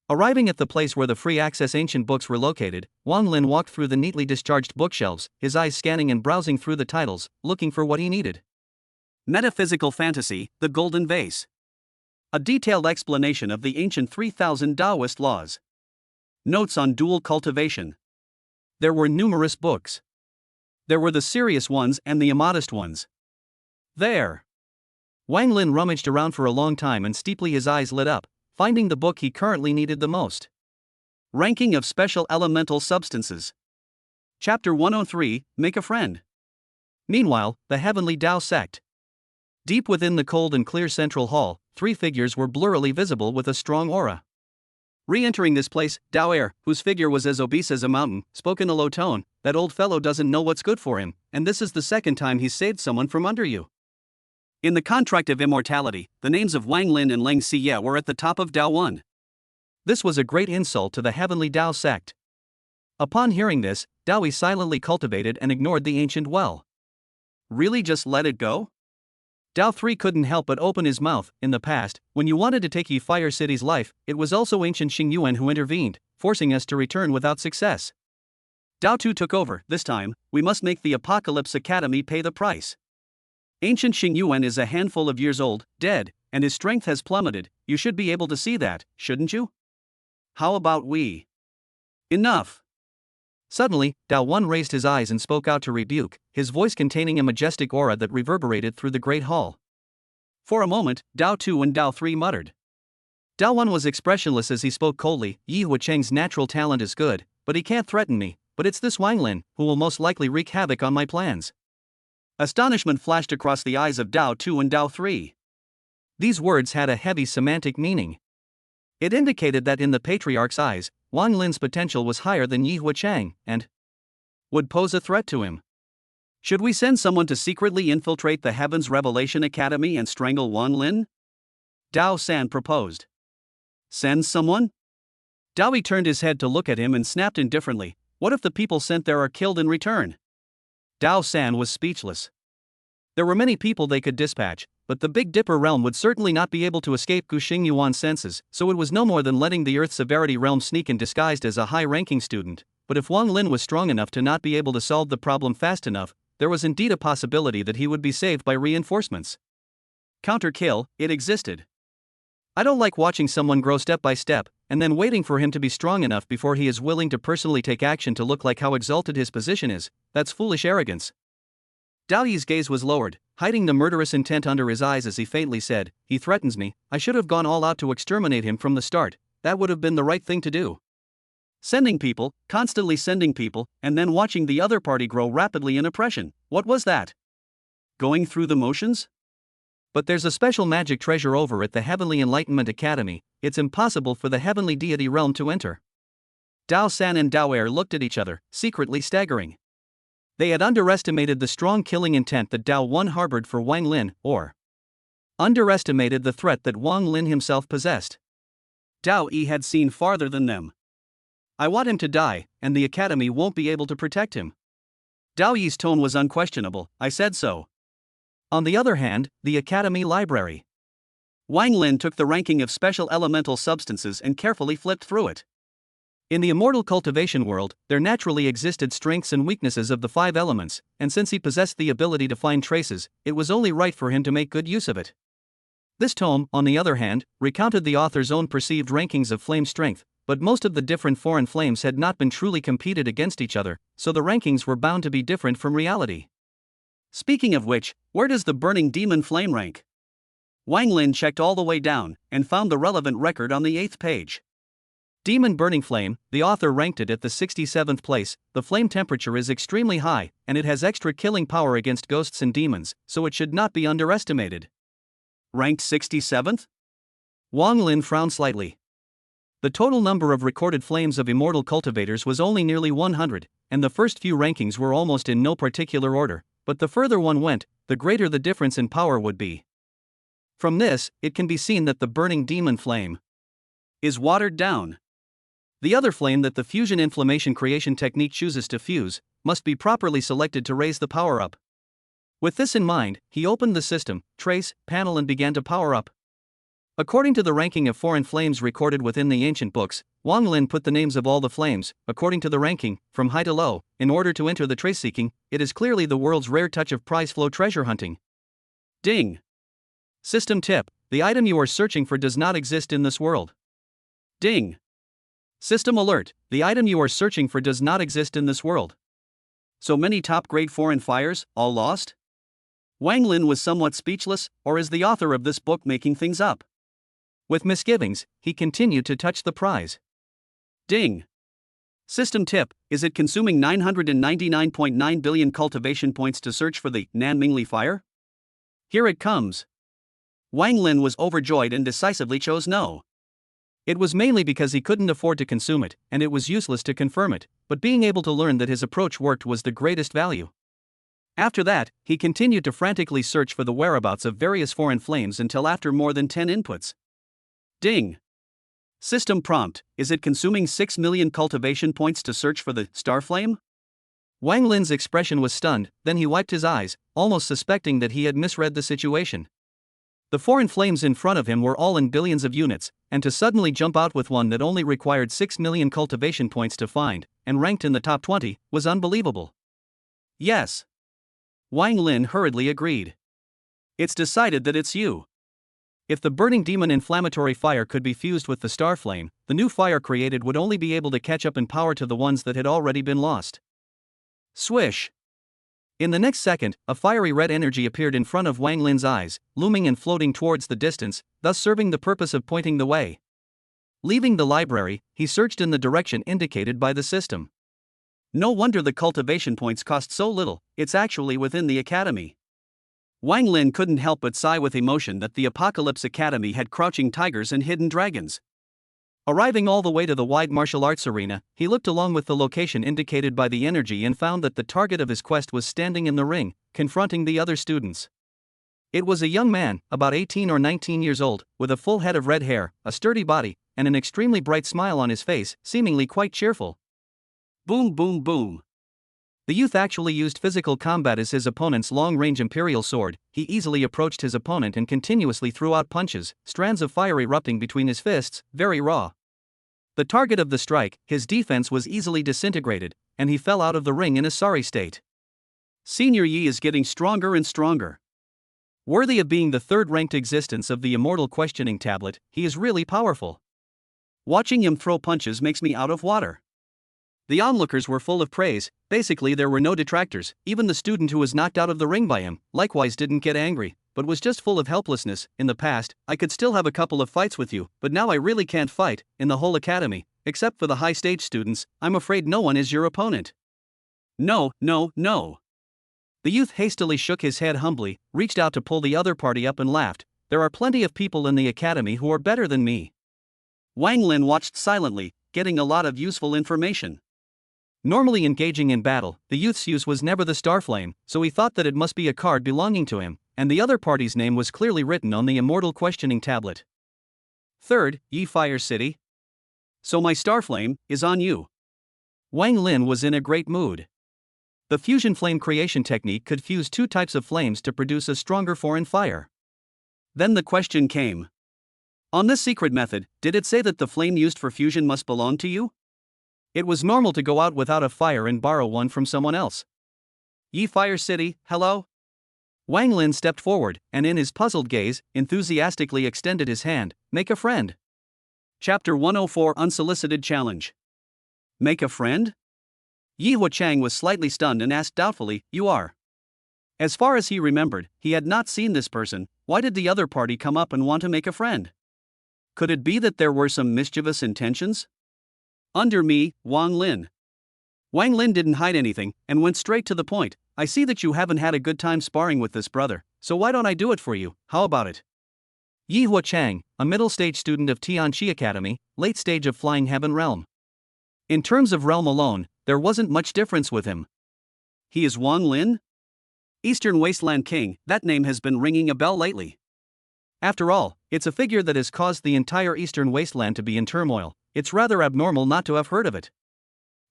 Arriving at the place where the free access ancient books were located, Wang Lin walked through the neatly discharged bookshelves, his eyes scanning and browsing through the titles, looking for what he needed. Metaphysical Fantasy, The Golden Vase. A detailed explanation of the ancient 3000 Taoist laws. Notes on dual cultivation. There were numerous books. There were the serious ones and the immodest ones. There. Wang Lin rummaged around for a long time and steeply his eyes lit up, finding the book he currently needed the most. Ranking of Special Elemental Substances. Chapter 103, Make a Friend. Meanwhile, the Heavenly Tao Sect. Deep within the cold and clear central hall, three figures were blurrily visible with a strong aura. Re-entering this place, Dao Er, whose figure was as obese as a mountain, spoke in a low tone, that old fellow doesn't know what's good for him, and this is the second time he's saved someone from under you. In the contract of immortality, the names of Wang Lin and Lang Xie were at the top of Dao 1. This was a great insult to the Heavenly Tao Sect. Upon hearing this, Dao Yi silently cultivated and ignored the ancient well. Really just let it go? Dao 3 couldn't help but open his mouth. In the past, when you wanted to take Yi Fire City's life, it was also ancient Xingyuan who intervened, forcing us to return without success. Dao 2 took over. This time, we must make the Apocalypse Academy pay the price. Ancient Xingyuan is a handful of years old, dead, and his strength has plummeted. You should be able to see that, shouldn't you? How about we? Enough! Suddenly, Dao 1 raised his eyes and spoke out to rebuke, his voice containing a majestic aura that reverberated through the great hall. For a moment, Dao 2 and Dao 3 muttered. Dao 1 was expressionless as he spoke coldly. Yihua Cheng's natural talent is good, but he can't threaten me, but it's this Wang Lin who will most likely wreak havoc on my plans. Astonishment flashed across the eyes of Dao 2 and Dao 3. These words had a heavy semantic meaning. It indicated that in the patriarch's eyes, Wang Lin's potential was higher than Yihua Cheng, and would pose a threat to him. Should we send someone to secretly infiltrate the Heavens Revelation Academy and strangle Wang Lin? Dao San proposed. Send someone? Dao Yi turned his head to look at him and snapped indifferently, what if the people sent there are killed in return? Dao San was speechless. There were many people they could dispatch, but the Big Dipper realm would certainly not be able to escape Guxing Yuan's senses, so it was no more than letting the Earth Severity realm sneak in disguised as a high-ranking student. But if Wang Lin was strong enough to not be able to solve the problem fast enough, there was indeed a possibility that he would be saved by reinforcements. Counter-kill, it existed. I don't like watching someone grow step by step, and then waiting for him to be strong enough before he is willing to personally take action to look like how exalted his position is. That's foolish arrogance. Dao Yi's gaze was lowered, hiding the murderous intent under his eyes as he faintly said, he threatens me, I should have gone all out to exterminate him from the start, that would have been the right thing to do. Sending people, constantly sending people, and then watching the other party grow rapidly in oppression, what was that? Going through the motions? But there's a special magic treasure over at the Heavenly Enlightenment Academy, it's impossible for the heavenly deity realm to enter. Dao San and Dao Er looked at each other, secretly staggering. They had underestimated the strong killing intent that Dao 1 harbored for Wang Lin, or underestimated the threat that Wang Lin himself possessed. Dao Yi had seen farther than them. I want him to die, and the academy won't be able to protect him. Dao Yi's tone was unquestionable, I said so. On the other hand, the academy library. Wang Lin took the ranking of special elemental substances and carefully flipped through it. In the immortal cultivation world, there naturally existed strengths and weaknesses of the 5 elements, and since he possessed the ability to find traces, it was only right for him to make good use of it. This tome, on the other hand, recounted the author's own perceived rankings of flame strength, but most of the different foreign flames had not been truly competed against each other, so the rankings were bound to be different from reality. Speaking of which, where does the burning demon flame rank? Wang Lin checked all the way down, and found the relevant record on the 8th page. Demon Burning Flame, the author ranked it at the 67th place. The flame temperature is extremely high, and it has extra killing power against ghosts and demons, so it should not be underestimated. Ranked 67th? Wang Lin frowned slightly. The total number of recorded flames of immortal cultivators was only nearly 100, and the first few rankings were almost in no particular order, but the further one went, the greater the difference in power would be. From this, it can be seen that the burning demon flame is watered down. The other flame that the fusion inflammation creation technique chooses to fuse must be properly selected to raise the power up. With this in mind, he opened the system, trace, panel and began to power up. According to the ranking of foreign flames recorded within the ancient books, Wang Lin put the names of all the flames, according to the ranking, from high to low, in order to enter the trace seeking. It is clearly the world's rare touch of prize flow treasure hunting. Ding! System tip, the item you are searching for does not exist in this world. Ding! System alert, the item you are searching for does not exist in this world. So many top-grade foreign fires, all lost? Wang Lin was somewhat speechless, or is the author of this book making things up? With misgivings, he continued to touch the prize. Ding! System tip, is it consuming 999.9 billion cultivation points to search for the Nanmingli fire? Here it comes. Wang Lin was overjoyed and decisively chose no. It was mainly because he couldn't afford to consume it, and it was useless to confirm it, but being able to learn that his approach worked was the greatest value. After that, he continued to frantically search for the whereabouts of various foreign flames until after more than 10 inputs. Ding! System prompt, is it consuming 6 million cultivation points to search for the star flame? Wang Lin's expression was stunned, then he wiped his eyes, almost suspecting that he had misread the situation. The foreign flames in front of him were all in billions of units, and to suddenly jump out with one that only required 6 million cultivation points to find, and ranked in the top 20, was unbelievable. Yes. Wang Lin hurriedly agreed. It's decided that it's you. If the burning demon inflammatory fire could be fused with the star flame, the new fire created would only be able to catch up in power to the ones that had already been lost. Swish! In the next second, a fiery red energy appeared in front of Wang Lin's eyes, looming and floating towards the distance, thus serving the purpose of pointing the way. Leaving the library, he searched in the direction indicated by the system. No wonder the cultivation points cost so little, it's actually within the academy. Wang Lin couldn't help but sigh with emotion that the Apocalypse Academy had crouching tigers and hidden dragons. Arriving all the way to the wide martial arts arena, he looked along with the location indicated by the energy and found that the target of his quest was standing in the ring, confronting the other students. It was a young man, about 18 or 19 years old, with a full head of red hair, a sturdy body, and an extremely bright smile on his face, seemingly quite cheerful. Boom boom boom. The youth actually used physical combat as his opponent's long-range imperial sword. He easily approached his opponent and continuously threw out punches, strands of fire erupting between his fists, very raw. The target of the strike, his defense was easily disintegrated, and he fell out of the ring in a sorry state. Senior Yi is getting stronger and stronger. Worthy of being the third-ranked existence of the immortal questioning tablet, he is really powerful. Watching him throw punches makes me out of water. The onlookers were full of praise. Basically there were no detractors. Even the student who was knocked out of the ring by him, likewise didn't get angry, but was just full of helplessness. In the past, I could still have a couple of fights with you, but now I really can't fight. In the whole academy, except for the high stage students, I'm afraid no one is your opponent. No, no, no. The youth hastily shook his head humbly, reached out to pull the other party up and laughed. There are plenty of people in the academy who are better than me. Wang Lin watched silently, getting a lot of useful information. Normally engaging in battle, the youth's use was never the star flame, so he thought that it must be a card belonging to him, and the other party's name was clearly written on the immortal questioning tablet. Third, Yi Fire City. So my star flame is on you. Wang Lin was in a great mood. The fusion flame creation technique could fuse two types of flames to produce a stronger foreign fire. Then the question came. On this secret method, did it say that the flame used for fusion must belong to you? It was normal to go out without a fire and borrow one from someone else. Yi Fire City, hello? Wang Lin stepped forward, and in his puzzled gaze, enthusiastically extended his hand. Make a friend. Chapter 104 Unsolicited Challenge. Make a friend? Yi Huachang was slightly stunned and asked doubtfully, you are? As far as he remembered, he had not seen this person. Why did the other party come up and want to make a friend? Could it be that there were some mischievous intentions? Under me, Wang Lin. Wang Lin didn't hide anything, and went straight to the point. I see that you haven't had a good time sparring with this brother, so why don't I do it for you? How about it? Yi Huachang, a middle-stage student of Tianqi Academy, late stage of Flying Heaven Realm. In terms of realm alone, there wasn't much difference with him. He is Wang Lin? Eastern Wasteland King, that name has been ringing a bell lately. After all, it's a figure that has caused the entire Eastern Wasteland to be in turmoil. It's rather abnormal not to have heard of it.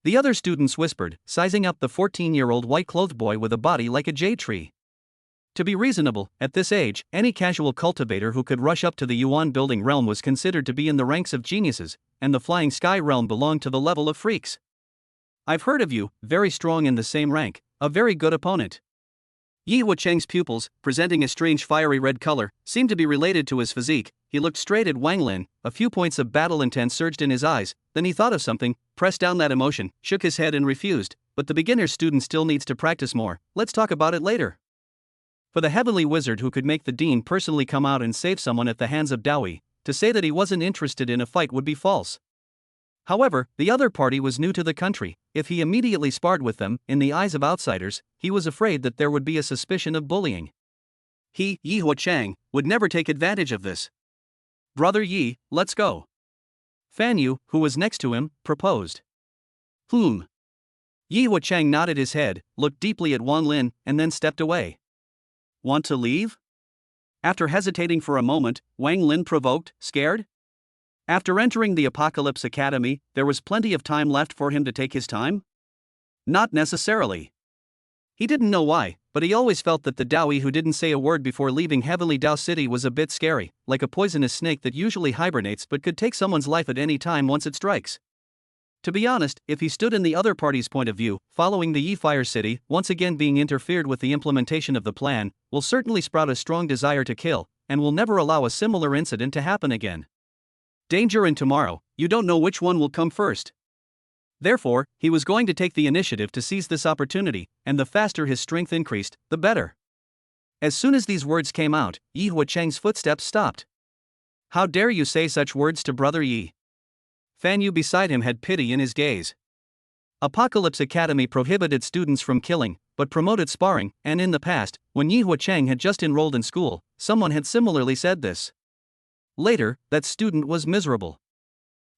The other students whispered, sizing up the 14-year-old white-clothed boy with a body like a jade tree. To be reasonable, at this age, any casual cultivator who could rush up to the Yuan building realm was considered to be in the ranks of geniuses, and the Flying Sky realm belonged to the level of freaks. I've heard of you, very strong in the same rank, a very good opponent. Yi Huacheng's pupils, presenting a strange fiery red color, seemed to be related to his physique. He looked straight at Wang Lin, a few points of battle intent surged in his eyes, then he thought of something, pressed down that emotion, shook his head and refused. But the beginner student still needs to practice more, let's talk about it later. For the heavenly wizard who could make the dean personally come out and save someone at the hands of Dawi, to say that he wasn't interested in a fight would be false. However, the other party was new to the country. If he immediately sparred with them, in the eyes of outsiders, he was afraid that there would be a suspicion of bullying. He, Yi Huachang, would never take advantage of this. Brother Yi, let's go. Fan Yu, who was next to him, proposed. Yi Huachang nodded his head, looked deeply at Wang Lin, and then stepped away. Want to leave? After hesitating for a moment, Wang Lin provoked, scared? After entering the Apocalypse Academy, there was plenty of time left for him to take his time? Not necessarily. He didn't know why, but he always felt that the Dawi who didn't say a word before leaving Heavenly Dao City was a bit scary, like a poisonous snake that usually hibernates but could take someone's life at any time once it strikes. To be honest, if he stood in the other party's point of view, following the Yi Fire City, once again being interfered with the implementation of the plan, will certainly sprout a strong desire to kill, and will never allow a similar incident to happen again. Danger and tomorrow, you don't know which one will come first. Therefore, he was going to take the initiative to seize this opportunity, and the faster his strength increased, the better. As soon as these words came out, Yi Huacheng's footsteps stopped. How dare you say such words to Brother Yi? Fan Yu beside him had pity in his gaze. Apocalypse Academy prohibited students from killing, but promoted sparring, and in the past, when Yi Huacheng had just enrolled in school, someone had similarly said this. Later, that student was miserable.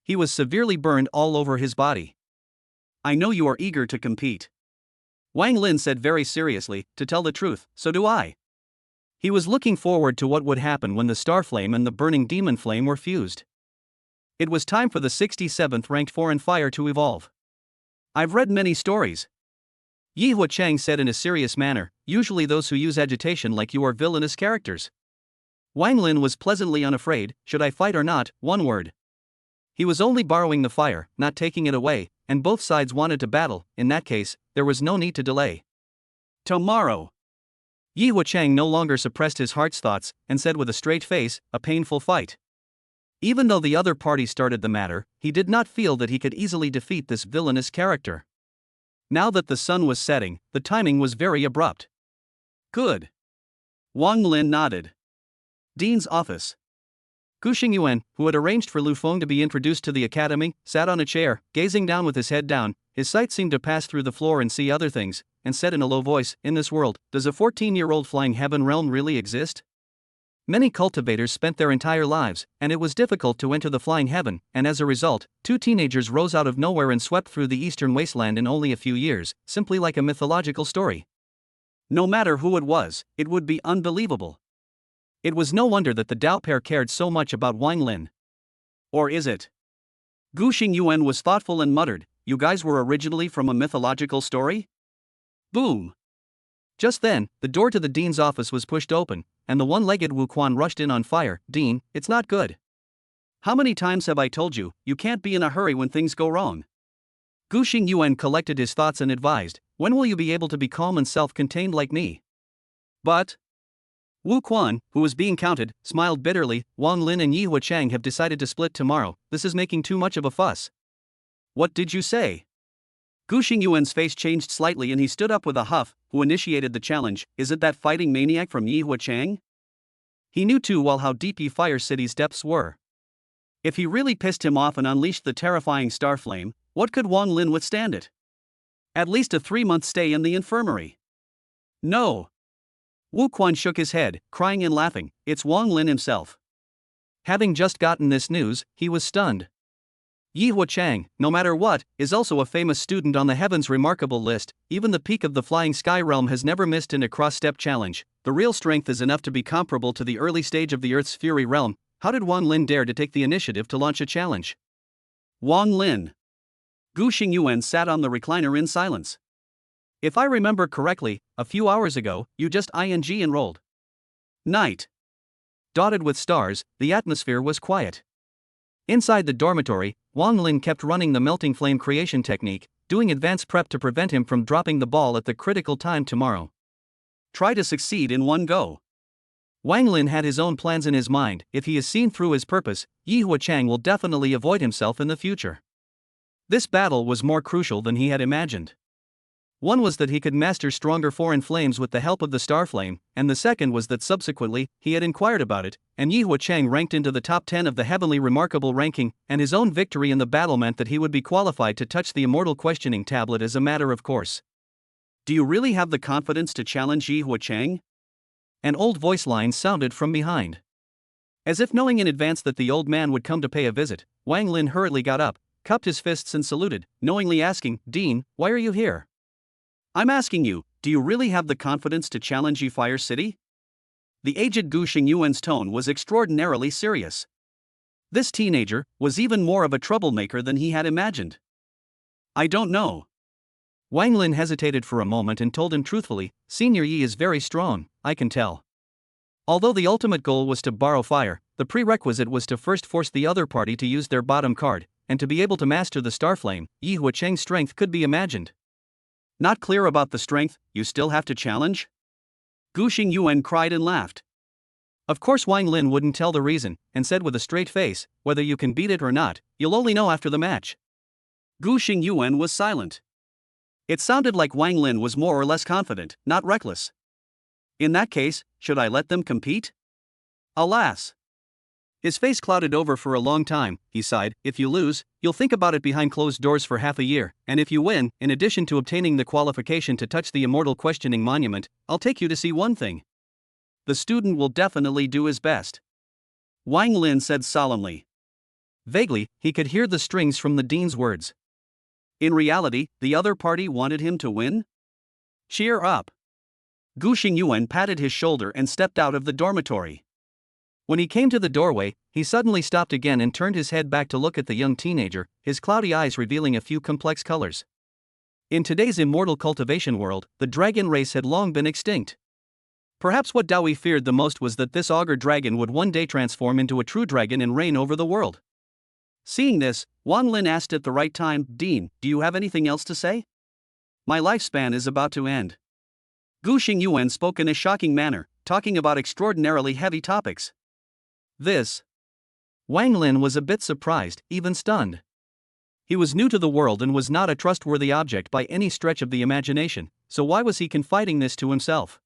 He was severely burned all over his body. I know you are eager to compete. Wang Lin said very seriously, to tell the truth, so do I. He was looking forward to what would happen when the star flame and the burning demon flame were fused. It was time for the 67th ranked foreign fire to evolve. I've read many stories. Yi Huacheng said in a serious manner, usually those who use agitation like you are villainous characters. Wang Lin was pleasantly unafraid, should I fight or not, one word. He was only borrowing the fire, not taking it away, and both sides wanted to battle. In that case, there was no need to delay. Tomorrow. Yi Huacheng no longer suppressed his heart's thoughts, and said with a straight face, a painful fight. Even though the other party started the matter, he did not feel that he could easily defeat this villainous character. Now that the sun was setting, the timing was very abrupt. Good. Wang Lin nodded. Dean's office. Gu Xingyuan, who had arranged for Lu Feng to be introduced to the academy, sat on a chair, gazing down with his head down. His sight seemed to pass through the floor and see other things, and said in a low voice, in this world, does a 14-year-old flying heaven realm really exist? Many cultivators spent their entire lives, and it was difficult to enter the flying heaven, and as a result, 2 teenagers rose out of nowhere and swept through the eastern wasteland in only a few years, simply like a mythological story. No matter who it was, it would be unbelievable. It was no wonder that the Dao pair cared so much about Wang Lin. Or is it? Gu Xingyuan was thoughtful and muttered, you guys were originally from a mythological story? Boom! Just then, the door to the dean's office was pushed open, and the one-legged Wu Quan rushed in on fire. Dean, it's not good. How many times have I told you, you can't be in a hurry when things go wrong? Gu Xingyuan collected his thoughts and advised, when will you be able to be calm and self-contained like me? But Wu Quan, who was being counted, smiled bitterly. Wang Lin and Yi Huacheng have decided to split tomorrow. This is making too much of a fuss. What did you say? Gu Xingyuan's face changed slightly and he stood up with a huff. Who initiated the challenge? Is it that fighting maniac from Yi Huacheng? He knew too well how deep Yi Fire City's depths were. If he really pissed him off and unleashed the terrifying star flame, what could Wang Lin withstand it? At least a 3-month stay in the infirmary. No. Wu Quan shook his head, crying and laughing. It's Wang Lin himself. Having just gotten this news, he was stunned. Yi Huacheng, no matter what, is also a famous student on the Heaven's remarkable list. Even the peak of the flying sky realm has never missed in a cross-step challenge. The real strength is enough to be comparable to the early stage of the Earth's fury realm. How did Wang Lin dare to take the initiative to launch a challenge? Wang Lin. Gu Xingyuan sat on the recliner in silence. If I remember correctly, a few hours ago, you just enrolled. Night. Dotted with stars, the atmosphere was quiet. Inside the dormitory, Wang Lin kept running the melting flame creation technique, doing advanced prep to prevent him from dropping the ball at the critical time tomorrow. Try to succeed in one go. Wang Lin had his own plans in his mind. If he is seen through his purpose, Yi Huacheng will definitely avoid himself in the future. This battle was more crucial than he had imagined. One was that he could master stronger foreign flames with the help of the star flame, and the second was that subsequently, he had inquired about it, and Yi Huacheng ranked into the top 10 of the heavenly remarkable ranking, and his own victory in the battle meant that he would be qualified to touch the immortal questioning tablet as a matter of course. Do you really have the confidence to challenge Yi Huacheng? An old voice line sounded from behind. As if knowing in advance that the old man would come to pay a visit, Wang Lin hurriedly got up, cupped his fists and saluted, knowingly asking, Dean, why are you here? I'm asking you, do you really have the confidence to challenge Yi Fire City? The aged Gu Xingyuan's tone was extraordinarily serious. This teenager was even more of a troublemaker than he had imagined. I don't know. Wang Lin hesitated for a moment and told him truthfully, Senior Yi is very strong, I can tell. Although the ultimate goal was to borrow fire, the prerequisite was to first force the other party to use their bottom card. and to be able to master the star flame, Yihua Cheng's strength could be imagined. Not clear about the strength, you still have to challenge? Gu Xingyuan cried and laughed. Of course Wang Lin wouldn't tell the reason, and said with a straight face, whether you can beat it or not, you'll only know after the match. Gu Xingyuan was silent. It sounded like Wang Lin was more or less confident, not reckless. In that case, should I let them compete? Alas! His face clouded over for a long time. He sighed, if you lose, you'll think about it behind closed doors for half a year, and if you win, in addition to obtaining the qualification to touch the immortal questioning monument, I'll take you to see one thing. The student will definitely do his best. Wang Lin said solemnly. Vaguely, he could hear the strings from the dean's words. In reality, the other party wanted him to win? Cheer up. Gu Xingyuan patted his shoulder and stepped out of the dormitory. When he came to the doorway, he suddenly stopped again and turned his head back to look at the young teenager, his cloudy eyes revealing a few complex colors. In today's immortal cultivation world, the dragon race had long been extinct. Perhaps what Dawi feared the most was that this augur dragon would one day transform into a true dragon and reign over the world. Seeing this, Wang Lin asked at the right time, Dean, do you have anything else to say? My lifespan is about to end. Gu Xingyuan spoke in a shocking manner, talking about extraordinarily heavy topics. This. Wang Lin was a bit surprised, even stunned. He was new to the world and was not a trustworthy object by any stretch of the imagination, so why was he confiding this to himself?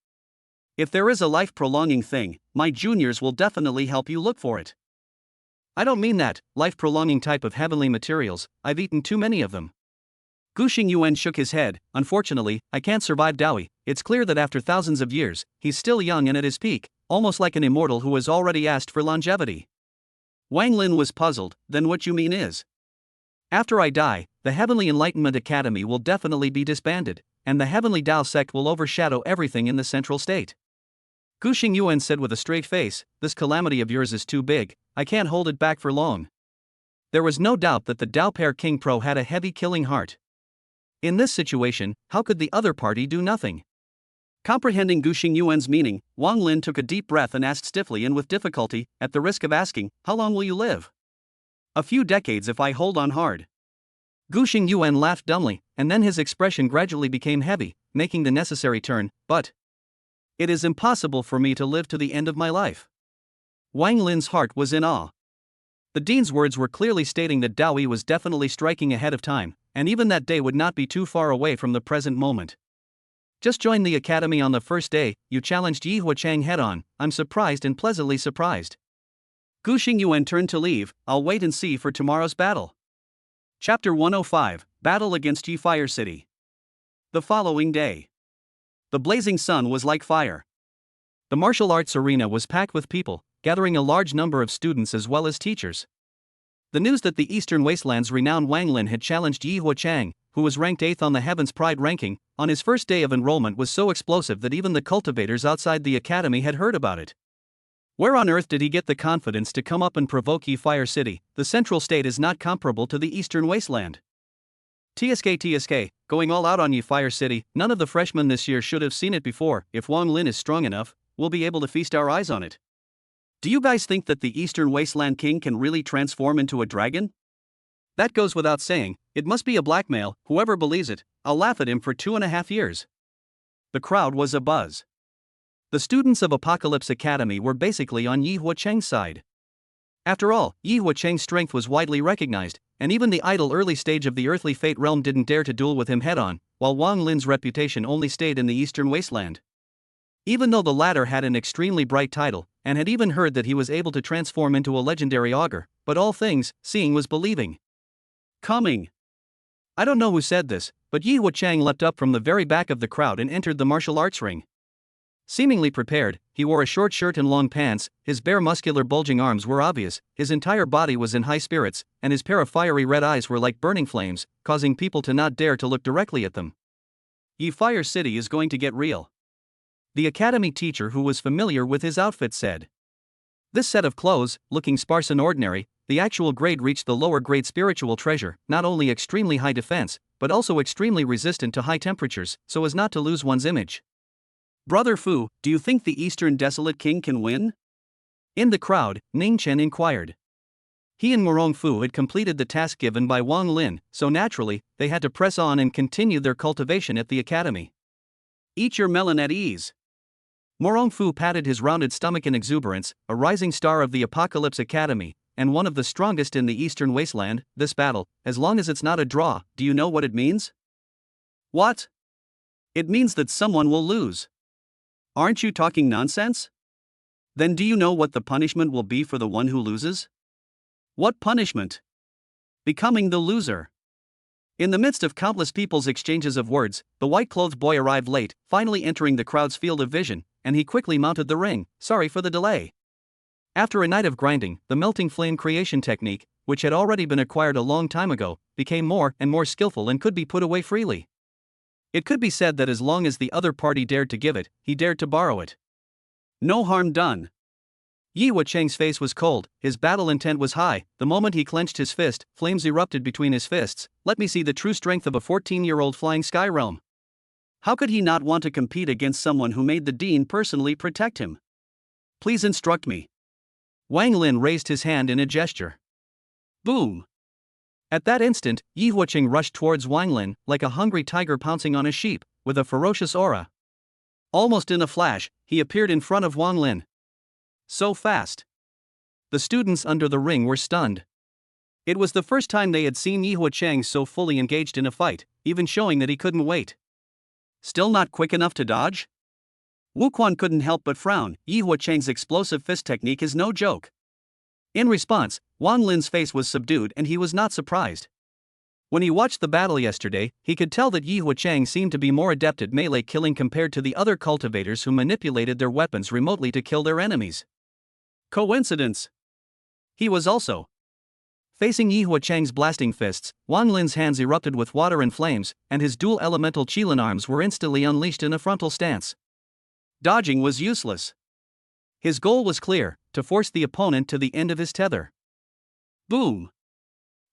If there is a life-prolonging thing, my juniors will definitely help you look for it. I don't mean that life-prolonging type of heavenly materials, I've eaten too many of them. Gu Xingyuan shook his head. Unfortunately, I can't survive Dawi. It's clear that after thousands of years, he's still young and at his peak, almost like an immortal who has already asked for longevity. Wang Lin was puzzled. Then what you mean is? After I die, the Heavenly Enlightenment Academy will definitely be disbanded, and the Heavenly Tao Sect will overshadow everything in the central state. Gu Xingyuan said with a straight face, this calamity of yours is too big, I can't hold it back for long. There was no doubt that the Dao Pair King Pro had a heavy killing heart. In this situation, how could the other party do nothing? Comprehending Gu Xingyuan's meaning, Wang Lin took a deep breath and asked stiffly and with difficulty, at the risk of asking, how long will you live? A few decades if I hold on hard. Gu Xingyuan laughed dumbly, and then his expression gradually became heavy, making the necessary turn, but it is impossible for me to live to the end of my life. Wang Lin's heart was in awe. The dean's words were clearly stating that Dawi was definitely striking ahead of time, and even that day would not be too far away from the present moment. Just joined the academy on the first day, you challenged Yihua Cheng head-on, I'm surprised and pleasantly surprised. Gu Xingyuan turned to leave, I'll wait and see for tomorrow's battle. Chapter 105, Battle against Yi Fire City. The following day. The blazing sun was like fire. The martial arts arena was packed with people, gathering a large number of students as well as teachers. The news that the Eastern Wasteland's renowned Wang Lin had challenged Yihua Cheng, who was ranked 8th on the Heaven's Pride ranking, on his first day of enrollment was so explosive that even the cultivators outside the academy had heard about it. Where on earth did he get the confidence to come up and provoke Yi Fire City? The central state is not comparable to the Eastern Wasteland. TSK, going all out on Yi Fire City, none of the freshmen this year should have seen it before. If Wang Lin is strong enough, we'll be able to feast our eyes on it. Do you guys think that the Eastern Wasteland King can really transform into a dragon? That goes without saying, it must be a blackmail, whoever believes it, I'll laugh at him for 2.5 years. The crowd was abuzz. The students of Apocalypse Academy were basically on Yihua Cheng's side. After all, Yihua Cheng's strength was widely recognized, and even the idle early stage of the earthly fate realm didn't dare to duel with him head-on, while Wang Lin's reputation only stayed in the Eastern Wasteland. Even though the latter had an extremely bright title, and had even heard that he was able to transform into a legendary augur, but all things, seeing was believing. Coming. I don't know who said this, but Yihua Cheng leapt up from the very back of the crowd and entered the martial arts ring. Seemingly prepared, he wore a short shirt and long pants, his bare muscular bulging arms were obvious, his entire body was in high spirits, and his pair of fiery red eyes were like burning flames, causing people to not dare to look directly at them. Yi Fire City is going to get real. The academy teacher who was familiar with his outfit said. This set of clothes, looking sparse and ordinary, the actual grade reached the lower grade spiritual treasure, not only extremely high defense, but also extremely resistant to high temperatures, so as not to lose one's image. Brother Fu, do you think the Eastern Desolate King can win? In the crowd, Ning Chen inquired. He and Nangong Fu had completed the task given by Wang Lin, so naturally, they had to press on and continue their cultivation at the academy. Eat your melon at ease. Nangong Fu patted his rounded stomach in exuberance, a rising star of the Apocalypse Academy, and one of the strongest in the Eastern Wasteland. This battle, as long as it's not a draw, Do you know what it means? What? It means that someone will lose. Aren't you talking nonsense? Then do you know what the punishment will be for the one who loses? What punishment? Becoming the loser. In the midst of countless people's exchanges of words, the white-clothed boy arrived late, finally entering the crowd's field of vision, and he quickly mounted the ring. Sorry for the delay. After a night of grinding, the melting flame creation technique, which had already been acquired a long time ago, became more and more skillful and could be put away freely. It could be said that as long as the other party dared to give it, he dared to borrow it. No harm done. Xiyue Cheng's face was cold, his battle intent was high. The moment he clenched his fist, flames erupted between his fists. Let me see the true strength of a 14-year-old flying sky realm. How could he not want to compete against someone who made the dean personally protect him? Please instruct me. Wang Lin raised his hand in a gesture. Boom. At that instant, Xiyue Cheng rushed towards Wang Lin, like a hungry tiger pouncing on a sheep, with a ferocious aura. Almost in a flash, he appeared in front of Wang Lin. So fast. The students under the ring were stunned. It was the first time they had seen Xiyue Cheng so fully engaged in a fight, even showing that he couldn't wait. Still not quick enough to dodge? Wu Quan couldn't help but frown. Xiyue Cheng's explosive fist technique is no joke. In response, Wang Lin's face was subdued and he was not surprised. When he watched the battle yesterday, he could tell that Xiyue Cheng seemed to be more adept at melee killing compared to the other cultivators who manipulated their weapons remotely to kill their enemies. Coincidence? He was also. Facing Xiyue Cheng's blasting fists, Wang Lin's hands erupted with water and flames, and his dual elemental Qilin arms were instantly unleashed in a frontal stance. Dodging was useless. His goal was clear: to force the opponent to the end of his tether. Boom.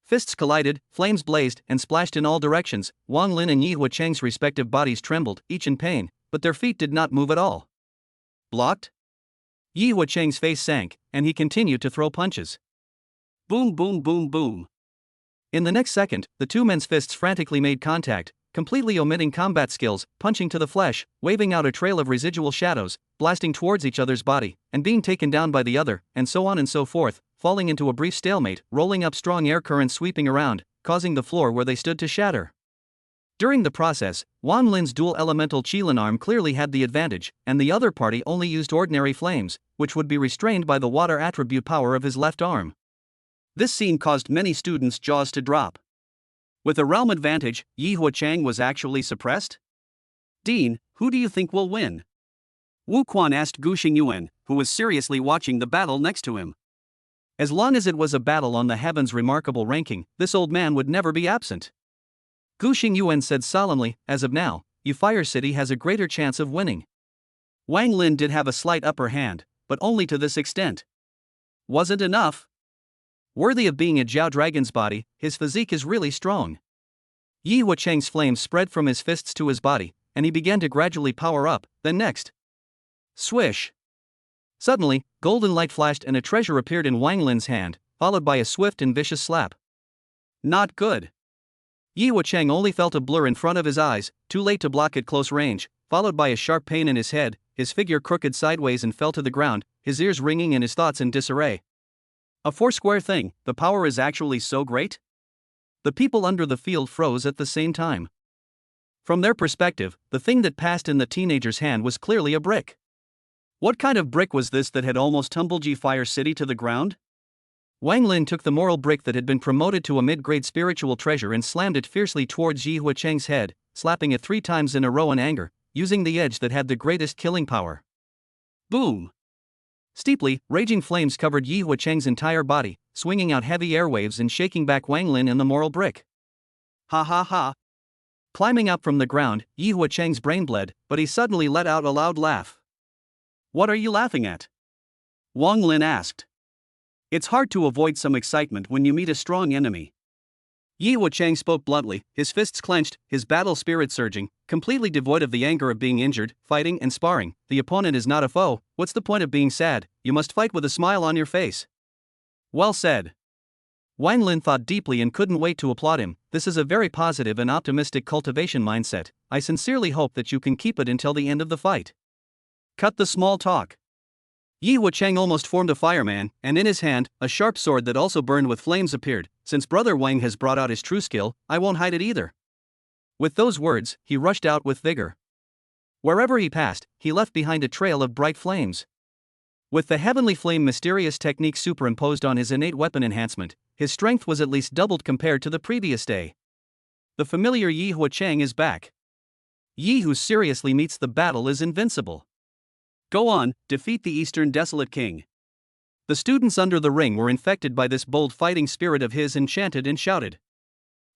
Fists collided, flames blazed, and splashed in all directions. Wang Lin and Xiyue Cheng's respective bodies trembled, each in pain, but their feet did not move at all. Blocked? Xiyue Cheng's face sank, and he continued to throw punches. Boom, boom, boom, boom. In the next second, the two men's fists frantically made contact, completely omitting combat skills, punching to the flesh, waving out a trail of residual shadows, blasting towards each other's body, and being taken down by the other, and so on and so forth, falling into a brief stalemate, rolling up strong air currents sweeping around, causing the floor where they stood to shatter. During the process, Wang Lin's dual elemental Qilin arm clearly had the advantage, and the other party only used ordinary flames, which would be restrained by the water attribute power of his left arm. This scene caused many students' jaws to drop. With a realm advantage, Xiyue Cheng was actually suppressed? Dean, who do you think will win? Wu Quan asked Gu Xingyuan, who was seriously watching the battle next to him. As long as it was a battle on the heavens' remarkable ranking, this old man would never be absent. Gu Xingyuan said solemnly, as of now, Fire City has a greater chance of winning. Wang Lin did have a slight upper hand, but only to this extent. Wasn't enough. Worthy of being a Jiao dragon's body, his physique is really strong. Xiyue Cheng's flames spread from his fists to his body, and he began to gradually power up. Then next. Swish. Suddenly, golden light flashed and a treasure appeared in Wang Lin's hand, followed by a swift and vicious slap. Not good. Xiyue Cheng only felt a blur in front of his eyes, too late to block at close range, followed by a sharp pain in his head. His figure crooked sideways and fell to the ground, his ears ringing and his thoughts in disarray. A foursquare thing, the power is actually so great? The people under the field froze at the same time. From their perspective, the thing that passed in the teenager's hand was clearly a brick. What kind of brick was this that had almost tumbled Fire City to the ground? Wang Lin took the moral brick that had been promoted to a mid-grade spiritual treasure and slammed it fiercely towards Xiyue Cheng's head, slapping it 3 times in a row in anger, using the edge that had the greatest killing power. Boom! Steeply, raging flames covered Xiyue Cheng's entire body, swinging out heavy airwaves and shaking back Wang Lin and the moral brick. Ha ha ha! Climbing up from the ground, Xiyue Cheng's brain bled, but he suddenly let out a loud laugh. What are you laughing at? Wang Lin asked. It's hard to avoid some excitement when you meet a strong enemy. Xiyue Cheng spoke bluntly, his fists clenched, his battle spirit surging, completely devoid of the anger of being injured, fighting and sparring. The opponent is not a foe. What's the point of being sad? You must fight with a smile on your face. Well said. Wang Lin thought deeply and couldn't wait to applaud him. This is a very positive and optimistic cultivation mindset. I sincerely hope that you can keep it until the end of the fight. Cut the small talk. Yi Huacheng almost formed a fireman, and in his hand, a sharp sword that also burned with flames appeared. Since Brother Wang has brought out his true skill, I won't hide it either. With those words, he rushed out with vigor. Wherever he passed, he left behind a trail of bright flames. With the heavenly flame mysterious technique superimposed on his innate weapon enhancement, his strength was at least doubled compared to the previous day. The familiar Yi Huacheng is back. Yi who seriously meets the battle is invincible. Go on, defeat the Eastern Desolate King. The students under the ring were infected by this bold fighting spirit of his and chanted and shouted.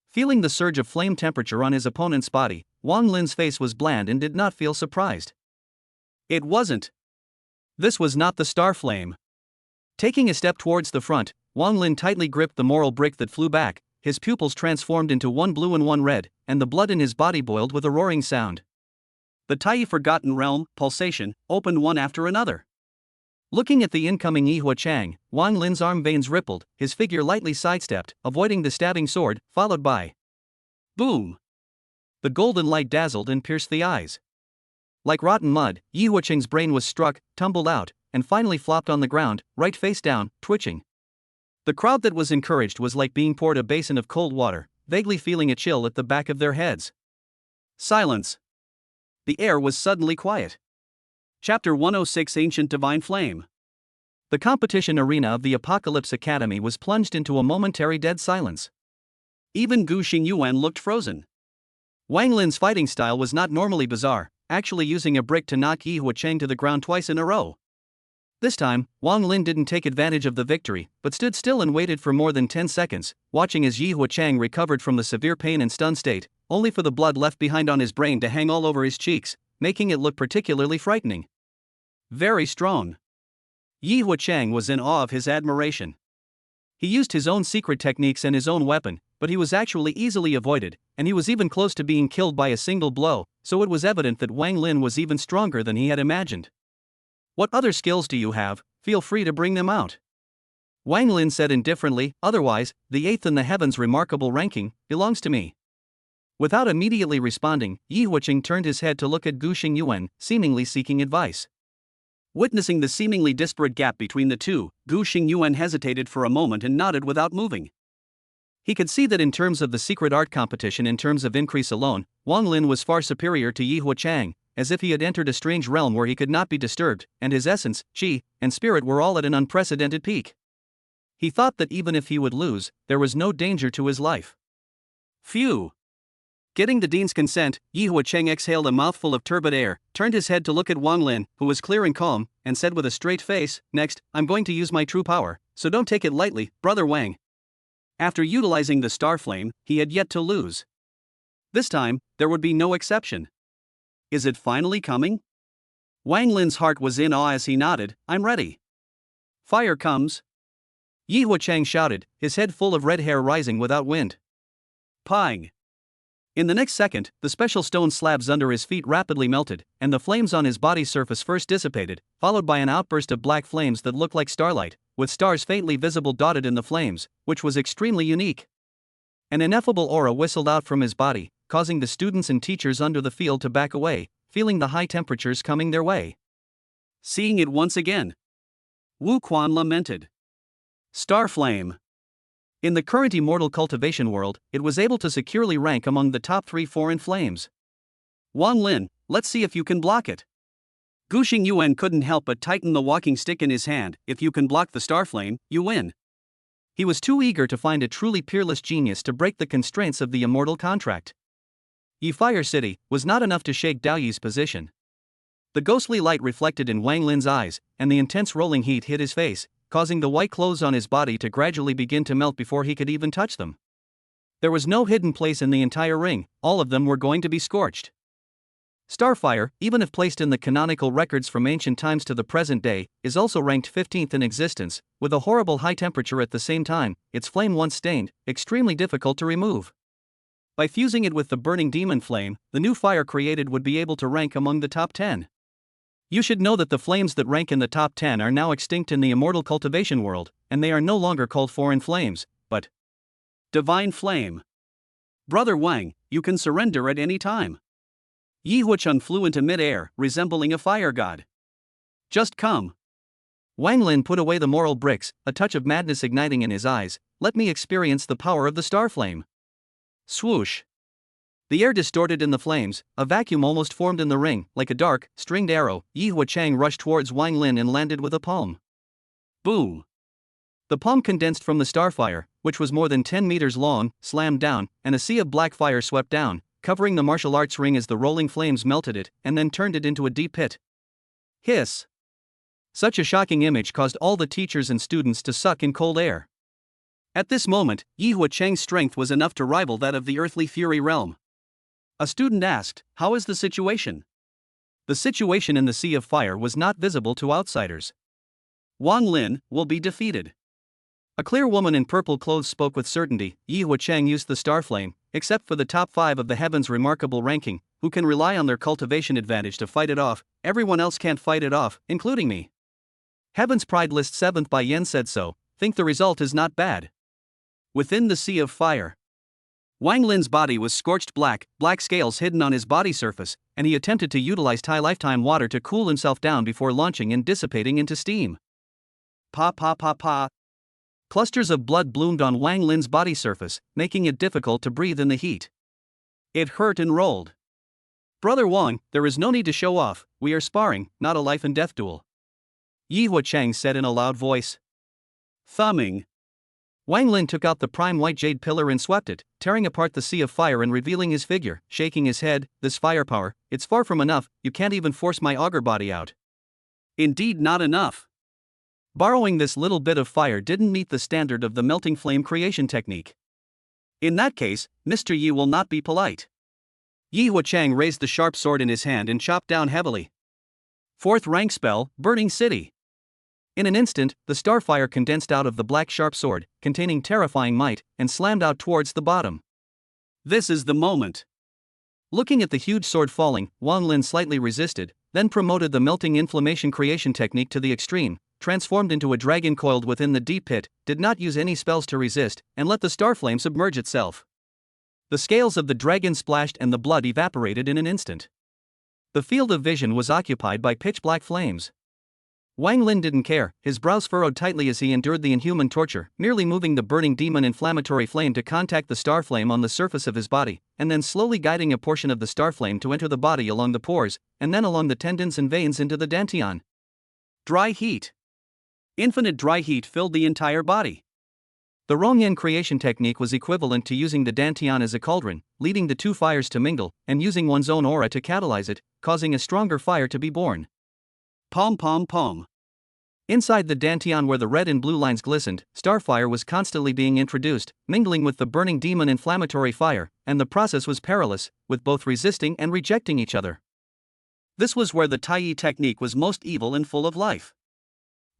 Feeling the surge of flame temperature on his opponent's body, Wang Lin's face was bland and did not feel surprised. It wasn't. This was not the star flame. Taking a step towards the front, Wang Lin tightly gripped the moral brick that flew back, his pupils transformed into one blue and one red, and the blood in his body boiled with a roaring sound. The Tai Forgotten Realm, pulsation, opened one after another. Looking at the incoming Yi Huacheng, Wang Lin's arm veins rippled, his figure lightly sidestepped, avoiding the stabbing sword, followed by boom! The golden light dazzled and pierced the eyes. Like rotten mud, Yi Huacheng's brain was struck, tumbled out, and finally flopped on the ground, right face down, twitching. The crowd that was encouraged was like being poured a basin of cold water, vaguely feeling a chill at the back of their heads. Silence. The air was suddenly quiet. Chapter 106 Ancient Divine Flame. The competition arena of the Apocalypse Academy was plunged into a momentary dead silence. Even Gu Xingyuan looked frozen. Wang Lin's fighting style was not normally bizarre, actually using a brick to knock Yi Huacheng to the ground twice in a row. This time, Wang Lin didn't take advantage of the victory, but stood still and waited for more than 10 seconds, watching as Yi Huacheng recovered from the severe pain and stunned state, only for the blood left behind on his brain to hang all over his cheeks, making it look particularly frightening. Very strong. Yi Huacheng was in awe of his admiration. He used his own secret techniques and his own weapon, but he was actually easily avoided, and he was even close to being killed by a single blow, so it was evident that Wang Lin was even stronger than he had imagined. What other skills do you have? Feel free to bring them out. Wang Lin said indifferently, otherwise, the 8th in the heavens remarkable ranking belongs to me. Without immediately responding, Yi Huacheng turned his head to look at Gu Xingyuan, seemingly seeking advice. Witnessing the seemingly disparate gap between the two, Gu Xingyuan hesitated for a moment and nodded without moving. He could see that in terms of the secret art competition, in terms of increase alone, Wang Lin was far superior to Yi Huacheng, as if he had entered a strange realm where he could not be disturbed, and his essence, qi, and spirit were all at an unprecedented peak. He thought that even if he would lose, there was no danger to his life. Phew! Getting the dean's consent, Yi Huacheng exhaled a mouthful of turbid air, turned his head to look at Wang Lin, who was clear and calm, and said with a straight face, "Next, I'm going to use my true power, so don't take it lightly, Brother Wang." After utilizing the star flame, he had yet to lose. This time, there would be no exception. Is it finally coming? Wang Lin's heart was in awe as he nodded, "I'm ready." Fire comes. Yi Huacheng shouted, his head full of red hair rising without wind. Pang! In the next second, the special stone slabs under his feet rapidly melted, and the flames on his body's surface first dissipated, followed by an outburst of black flames that looked like starlight, with stars faintly visible dotted in the flames, which was extremely unique. An ineffable aura whistled out from his body, causing the students and teachers under the field to back away, feeling the high temperatures coming their way. Seeing it once again. Wu Quan lamented. Star flame. In the current immortal cultivation world, it was able to securely rank among the top 3 foreign flames. Wang Lin, let's see if you can block it. Gu Xingyuan couldn't help but tighten the walking stick in his hand. If you can block the star flame, you win. He was too eager to find a truly peerless genius to break the constraints of the immortal contract. Yi Fire City was not enough to shake Dao Yi's position. The ghostly light reflected in Wang Lin's eyes, and the intense rolling heat hit his face, causing the white clothes on his body to gradually begin to melt before he could even touch them. There was no hidden place in the entire ring, all of them were going to be scorched. Starfire, even if placed in the canonical records from ancient times to the present day, is also ranked 15th in existence, with a horrible high temperature at the same time, its flame once stained, extremely difficult to remove. By fusing it with the burning demon flame, the new fire created would be able to rank among the top 10. You should know that the flames that rank in the top 10 are now extinct in the immortal cultivation world, and they are no longer called foreign flames, but divine flame. Brother Wang, you can surrender at any time. Yi Huacheng flew into mid-air, resembling a fire god. Just come. Wang Lin put away the moral bricks, a touch of madness igniting in his eyes. Let me experience the power of the star flame. Swoosh. The air distorted in the flames, a vacuum almost formed in the ring, like a dark, stringed arrow. Yi Huacheng rushed towards Wang Lin and landed with a palm. Boom. The palm condensed from the starfire, which was more than 10 meters long, slammed down, and a sea of black fire swept down, covering the martial arts ring as the rolling flames melted it, and then turned it into a deep pit. Hiss. Such a shocking image caused all the teachers and students to suck in cold air. At this moment, Yi Huacheng's strength was enough to rival that of the earthly fury realm. A student asked, "How is the situation?" The situation in the sea of fire was not visible to outsiders. Wang Lin will be defeated. A clear woman in purple clothes spoke with certainty. Yi Huacheng used the star flame, except for the top 5 of the heavens' remarkable ranking, who can rely on their cultivation advantage to fight it off. Everyone else can't fight it off, including me. Heaven's Pride list 7th by Yen said so. Think the result is not bad. Within the sea of fire, Wang Lin's body was scorched black scales hidden on his body surface, and he attempted to utilize Thai lifetime water to cool himself down before launching and dissipating into steam. Pa pa pa pa. Clusters of blood bloomed on Wang Lin's body surface, making it difficult to breathe in the heat. It hurt and rolled. Brother Wang, there is no need to show off, we are sparring, not a life and death duel. Yi Huacheng said in a loud voice. Thumbing. Wang Lin took out the prime white jade pillar and swept it, tearing apart the sea of fire and revealing his figure, shaking his head. This firepower, it's far from enough, you can't even force my auger body out. Indeed not enough. Borrowing this little bit of fire didn't meet the standard of the melting flame creation technique. In that case, Mr. Yi will not be polite. Yi Huacheng raised the sharp sword in his hand and chopped down heavily. 4th rank spell, Burning City. In an instant, the starfire condensed out of the black sharp sword, containing terrifying might, and slammed out towards the bottom. This is the moment. Looking at the huge sword falling, Wang Lin slightly resisted, then promoted the melting inflammation creation technique to the extreme, transformed into a dragon coiled within the deep pit, did not use any spells to resist, and let the starflame submerge itself. The scales of the dragon splashed and the blood evaporated in an instant. The field of vision was occupied by pitch-black flames. Wang Lin didn't care, his brows furrowed tightly as he endured the inhuman torture, merely moving the burning demon inflammatory flame to contact the star flame on the surface of his body, and then slowly guiding a portion of the star flame to enter the body along the pores, and then along the tendons and veins into the dantian. Dry heat. Infinite dry heat filled the entire body. The Rongyan creation technique was equivalent to using the dantian as a cauldron, leading the 2 fires to mingle, and using one's own aura to catalyze it, causing a stronger fire to be born. Pom pom pom. Inside the dantian where the red and blue lines glistened, starfire was constantly being introduced, mingling with the burning demon inflammatory fire, and the process was perilous, with both resisting and rejecting each other. This was where the Taiyi technique was most evil and full of life.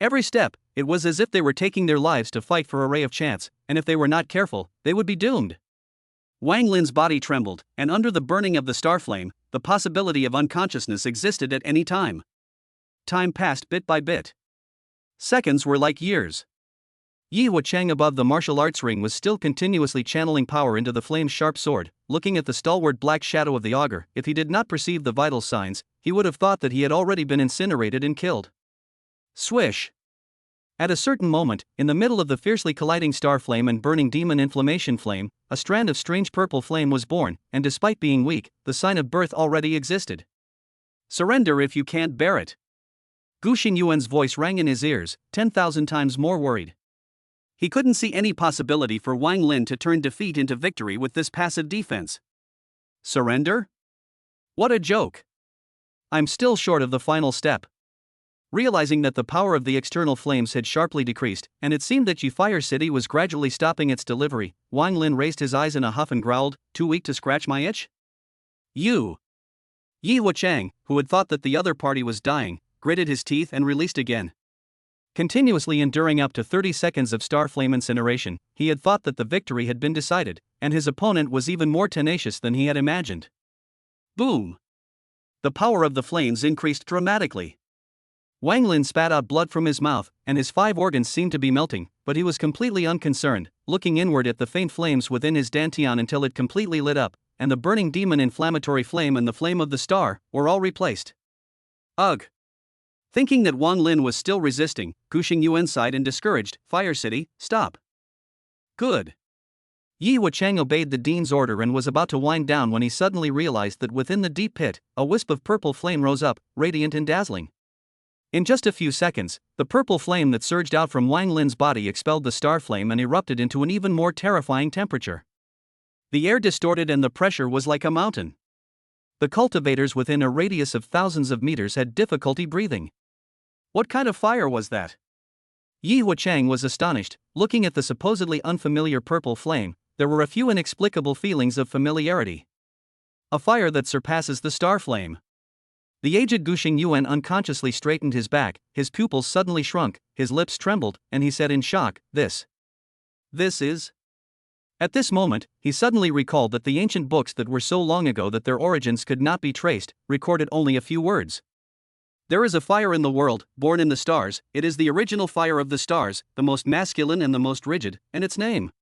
Every step, it was as if they were taking their lives to fight for a ray of chance, and if they were not careful, they would be doomed. Wang Lin's body trembled, and under the burning of the star flame, the possibility of unconsciousness existed at any time. Time passed bit by bit. Seconds were like years. Yi Huacheng above the martial arts ring was still continuously channeling power into the flame's sharp sword, looking at the stalwart black shadow of the augur. If he did not perceive the vital signs, he would have thought that he had already been incinerated and killed. Swish. At a certain moment, in the middle of the fiercely colliding star flame and burning demon inflammation flame, a strand of strange purple flame was born, and despite being weak, the sign of birth already existed. Surrender if you can't bear it. Gu Xingyuan's voice rang in his ears, 10,000 times more worried. He couldn't see any possibility for Wang Lin to turn defeat into victory with this passive defense. Surrender? What a joke! I'm still short of the final step. Realizing that the power of the external flames had sharply decreased, and it seemed that Qi Fire City was gradually stopping its delivery, Wang Lin raised his eyes in a huff and growled, "Too weak to scratch my itch?" You! Yi Huacheng, who had thought that the other party was dying, gritted his teeth and released again. Continuously enduring up to 30 seconds of star flame incineration, he had thought that the victory had been decided, and his opponent was even more tenacious than he had imagined. Boom! The power of the flames increased dramatically. Wang Lin spat out blood from his mouth, and his 5 organs seemed to be melting, but he was completely unconcerned, looking inward at the faint flames within his dantian until it completely lit up, and the burning demon inflammatory flame and the flame of the star were all replaced. Ugh! Thinking that Wang Lin was still resisting, Gu Xingyu sighed and discouraged, "Fire City, stop." Good. Yi Huachang obeyed the dean's order and was about to wind down when he suddenly realized that within the deep pit, a wisp of purple flame rose up, radiant and dazzling. In just a few seconds, the purple flame that surged out from Wang Lin's body expelled the star flame and erupted into an even more terrifying temperature. The air distorted and the pressure was like a mountain. The cultivators within a radius of thousands of meters had difficulty breathing. What kind of fire was that? Yi Huachang was astonished, looking at the supposedly unfamiliar purple flame. There were a few inexplicable feelings of familiarity. A fire that surpasses the star flame. The aged Gu Xingyu unconsciously straightened his back, his pupils suddenly shrunk, his lips trembled, and he said in shock, This is... At this moment, he suddenly recalled that the ancient books that were so long ago that their origins could not be traced, recorded only a few words. There is a fire in the world, born in the stars, it is the original fire of the stars, the most masculine and the most rigid, and its name.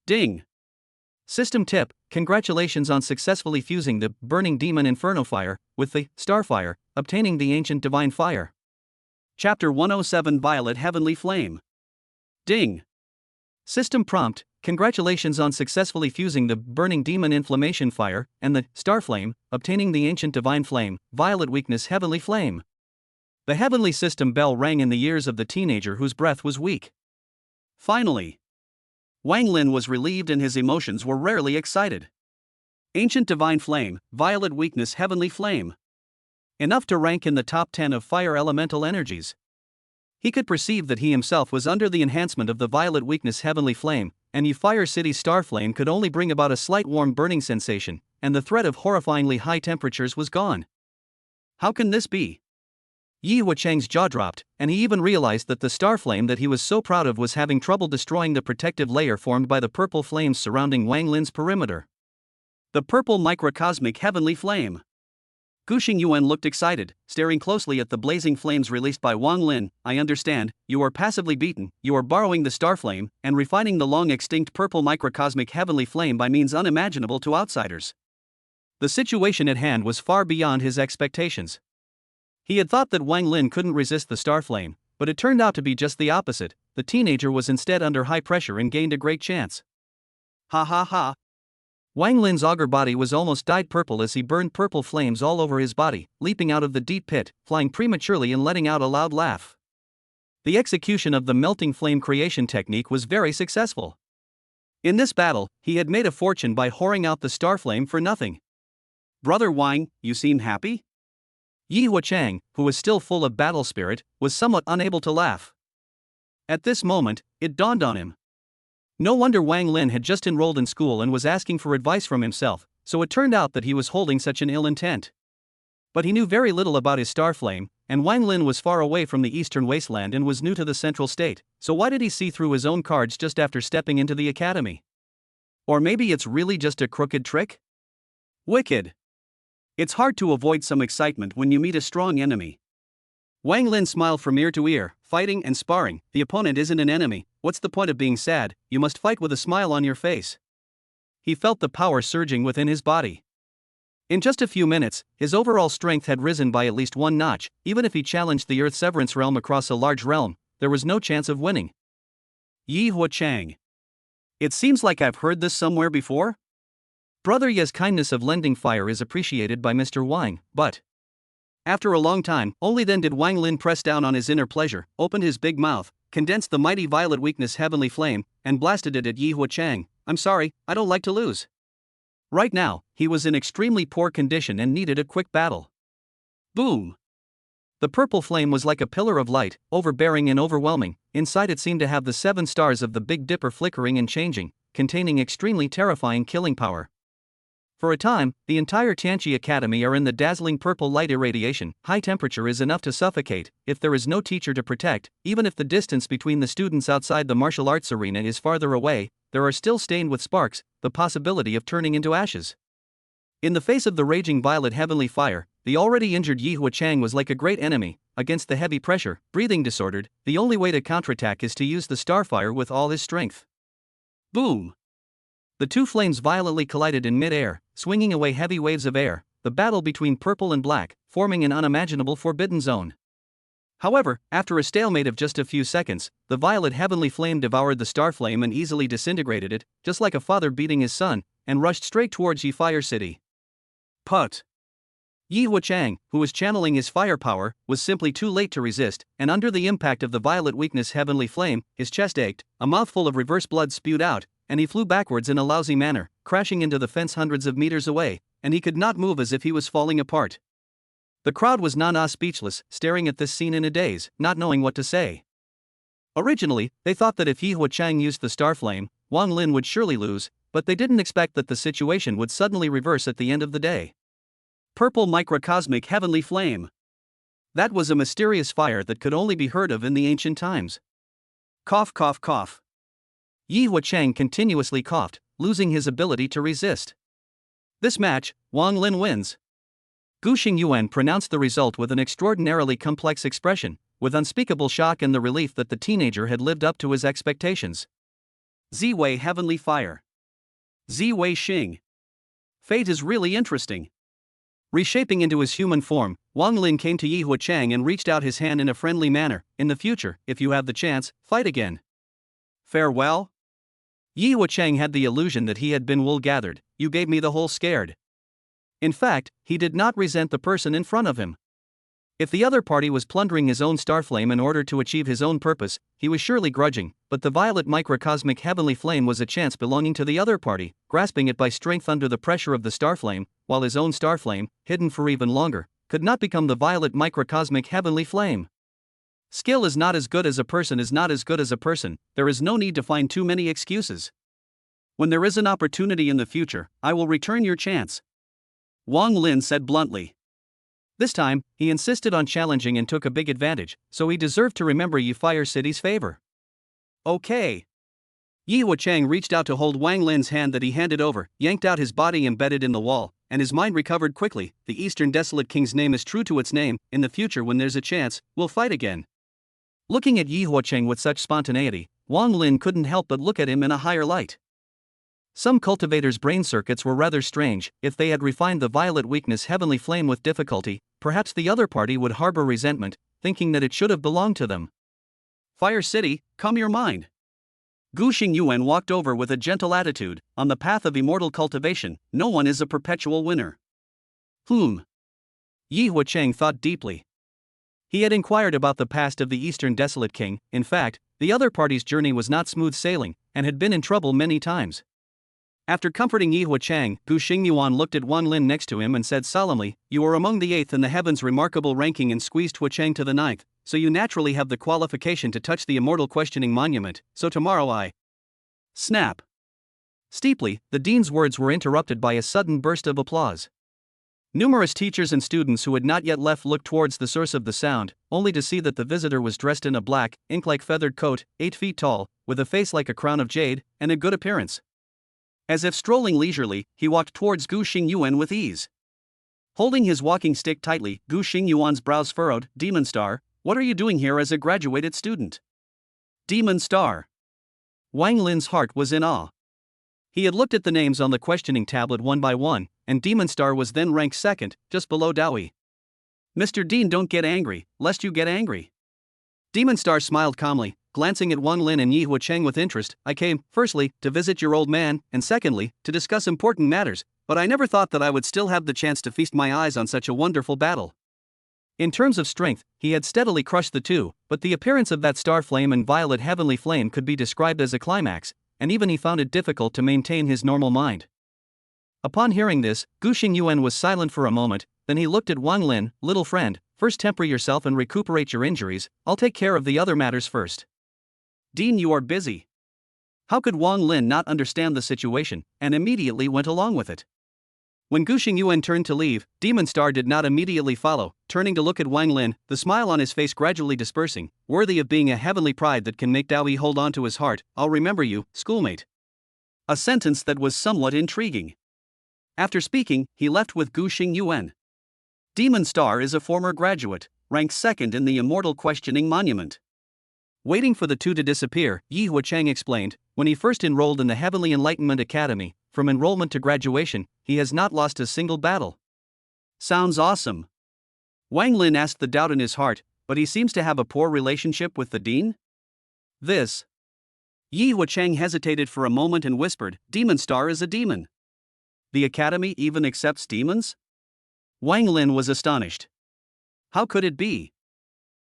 Ding! System tip: congratulations on successfully fusing the burning demon inferno fire with the starfire, obtaining the ancient divine fire. Chapter 107 Violet Heavenly Flame. Ding! System prompt: congratulations on successfully fusing the burning demon inflammation fire and the star flame, obtaining the ancient divine flame, violet weakness heavenly flame. The heavenly system bell rang in the ears of the teenager whose breath was weak. Finally, Wang Lin was relieved and his emotions were rarely excited. Ancient divine flame, violet weakness heavenly flame. Enough to rank in the top 10 of fire elemental energies. He could perceive that he himself was under the enhancement of the violet weakness heavenly flame, and the Fire City star flame could only bring about a slight warm burning sensation, and the threat of horrifyingly high temperatures was gone. How can this be? Yi Huachang's jaw dropped, and he even realized that the star flame that he was so proud of was having trouble destroying the protective layer formed by the purple flames surrounding Wang Lin's perimeter. The purple microcosmic heavenly flame. Gu Xingyu looked excited, staring closely at the blazing flames released by Wang Lin. I understand, you are passively beaten, you are borrowing the star flame, and refining the long-extinct purple microcosmic heavenly flame by means unimaginable to outsiders. The situation at hand was far beyond his expectations. He had thought that Wang Lin couldn't resist the star flame, but it turned out to be just the opposite. The teenager was instead under high pressure and gained a great chance. Ha ha ha. Wang Lin's augur body was almost dyed purple as he burned purple flames all over his body, leaping out of the deep pit, flying prematurely and letting out a loud laugh. The execution of the melting flame creation technique was very successful. In this battle, he had made a fortune by whoring out the star flame for nothing. Brother Wang, you seem happy? Yi Huachang, who was still full of battle spirit, was somewhat unable to laugh. At this moment, it dawned on him. No wonder Wang Lin had just enrolled in school and was asking for advice from himself, so it turned out that he was holding such an ill intent. But he knew very little about his star flame, and Wang Lin was far away from the eastern wasteland and was new to the central state, so why did he see through his own cards just after stepping into the academy? Or maybe it's really just a crooked trick? Wicked. It's hard to avoid some excitement when you meet a strong enemy. Wang Lin smiled from ear to ear, fighting and sparring. The opponent isn't an enemy, what's the point of being sad? You must fight with a smile on your face. He felt the power surging within his body. In just a few minutes, his overall strength had risen by at least one notch. Even if he challenged the Earth Severance realm across a large realm, there was no chance of winning. Yi Huachang. It seems like I've heard this somewhere before? Brother Ye's kindness of lending fire is appreciated by Mr. Wang, but... After a long time, only then did Wang Lin press down on his inner pleasure, opened his big mouth, condensed the mighty violet weakness heavenly flame, and blasted it at Yi Huachang. I'm sorry, I don't like to lose. Right now, he was in extremely poor condition and needed a quick battle. Boom! The purple flame was like a pillar of light, overbearing and overwhelming. Inside it seemed to have the 7 stars of the Big Dipper flickering and changing, containing extremely terrifying killing power. For a time, the entire Tianqi Academy are in the dazzling purple light irradiation. High temperature is enough to suffocate. If there is no teacher to protect, even if the distance between the students outside the martial arts arena is farther away, there are still stained with sparks, the possibility of turning into ashes. In the face of the raging violet heavenly fire, the already injured Yi Huachang was like a great enemy, against the heavy pressure, breathing disordered, the only way to counterattack is to use the starfire with all his strength. Boom! The two flames violently collided in mid-air, swinging away heavy waves of air, the battle between purple and black, forming an unimaginable forbidden zone. However, after a stalemate of just a few seconds, the violet heavenly flame devoured the star flame and easily disintegrated it, just like a father beating his son, and rushed straight towards Yi Fire City. Put! Yi Huachang, who was channeling his firepower, was simply too late to resist, and under the impact of the violet weakness heavenly flame, his chest ached, a mouthful of reverse blood spewed out, and he flew backwards in a lousy manner, crashing into the fence hundreds of meters away, and he could not move as if he was falling apart. The crowd was speechless, staring at this scene in a daze, not knowing what to say. Originally, they thought that if Yi Huachang used the star flame, Wang Lin would surely lose, but they didn't expect that the situation would suddenly reverse at the end of the day. Purple microcosmic heavenly flame. That was a mysterious fire that could only be heard of in the ancient times. Cough, cough, cough. Yi Huachang continuously coughed, losing his ability to resist. This match, Wang Lin wins. Gu Xingyuan pronounced the result with an extraordinarily complex expression, with unspeakable shock and the relief that the teenager had lived up to his expectations. Xiyue heavenly fire. Xiyue Xing. Fate is really interesting. Reshaping into his human form, Wang Lin came to Yi Huachang and reached out his hand in a friendly manner. In the future, if you have the chance, fight again. Farewell? Yi Huachang had the illusion that he had been wool gathered. You gave me the whole scared. In fact, he did not resent the person in front of him. If the other party was plundering his own starflame in order to achieve his own purpose, he was surely grudging, but the violet microcosmic heavenly flame was a chance belonging to the other party, grasping it by strength under the pressure of the starflame, while his own starflame, hidden for even longer, could not become the violet microcosmic heavenly flame. Skill is not as good as a person is not as good as a person, there is no need to find too many excuses. When there is an opportunity in the future, I will return your chance. Wang Lin said bluntly. This time, he insisted on challenging and took a big advantage, so he deserved to remember Yi Fire City's favor. Okay. Yi Huachang reached out to hold Wang Lin's hand that he handed over, yanked out his body embedded in the wall, and his mind recovered quickly. The Eastern Desolate King's name is true to its name. In the future when there's a chance, we'll fight again. Looking at Yi Huachang with such spontaneity, Wang Lin couldn't help but look at him in a higher light. Some cultivators' brain circuits were rather strange. If they had refined the violet weakness heavenly flame with difficulty, perhaps the other party would harbor resentment, thinking that it should have belonged to them. Fire City, calm your mind. Gu Xingyuan walked over with a gentle attitude. On the path of immortal cultivation, no one is a perpetual winner. Yi Huachang thought deeply. He had inquired about the past of the Eastern Desolate King. In fact, the other party's journey was not smooth sailing, and had been in trouble many times. After comforting Yi Huachang, Gu Xingyuan looked at Wang Lin next to him and said solemnly, "You are among the 8th in the heavens remarkable ranking and squeezed Huachang to the 9th, so you naturally have the qualification to touch the immortal questioning monument, so tomorrow I..." Snap. Steeply, the dean's words were interrupted by a sudden burst of applause. Numerous teachers and students who had not yet left looked towards the source of the sound, only to see that the visitor was dressed in a black, ink-like feathered coat, 8 feet tall, with a face like a crown of jade, and a good appearance. As if strolling leisurely, he walked towards Gu Xingyuan with ease. Holding his walking stick tightly, Gu Xingyuan's brows furrowed. "Demon Star, what are you doing here as a graduated student?" Demon Star. Wang Lin's heart was in awe. He had looked at the names on the questioning tablet one by one, and Demon Star was then ranked second, just below Dawi. "Mr. Dean, don't get angry, lest you get angry." Demon Star smiled calmly, glancing at Wang Lin and Yi Huachang with interest. "I came, firstly, to visit your old man, and secondly, to discuss important matters, but I never thought that I would still have the chance to feast my eyes on such a wonderful battle." In terms of strength, he had steadily crushed the two, but the appearance of that star flame and violet heavenly flame could be described as a climax, and even he found it difficult to maintain his normal mind. Upon hearing this, Gu Xingyuan was silent for a moment, then he looked at Wang Lin. "Little friend, first temper yourself and recuperate your injuries, I'll take care of the other matters first." "Dean, you are busy." How could Wang Lin not understand the situation, and immediately went along with it? When Gu Xingyuan turned to leave, Demon Star did not immediately follow, turning to look at Wang Lin, the smile on his face gradually dispersing, worthy of being a heavenly pride that can make Dawi hold on to his heart. "I'll remember you, schoolmate." A sentence that was somewhat intriguing. After speaking, he left with Gu Xingyuan. Demon Star is a former graduate. ranks second in the immortal questioning monument. Waiting for the two to disappear, Yi Huacheng explained, when he first enrolled in the Heavenly Enlightenment Academy, from enrollment to graduation, he has not lost a single battle. Sounds awesome. Wang Lin asked the doubt in his heart, but he seems to have a poor relationship with the dean? This. Yi Huacheng hesitated for a moment and whispered, Demon Star is a demon. The academy even accepts demons? Wang Lin was astonished. How could it be?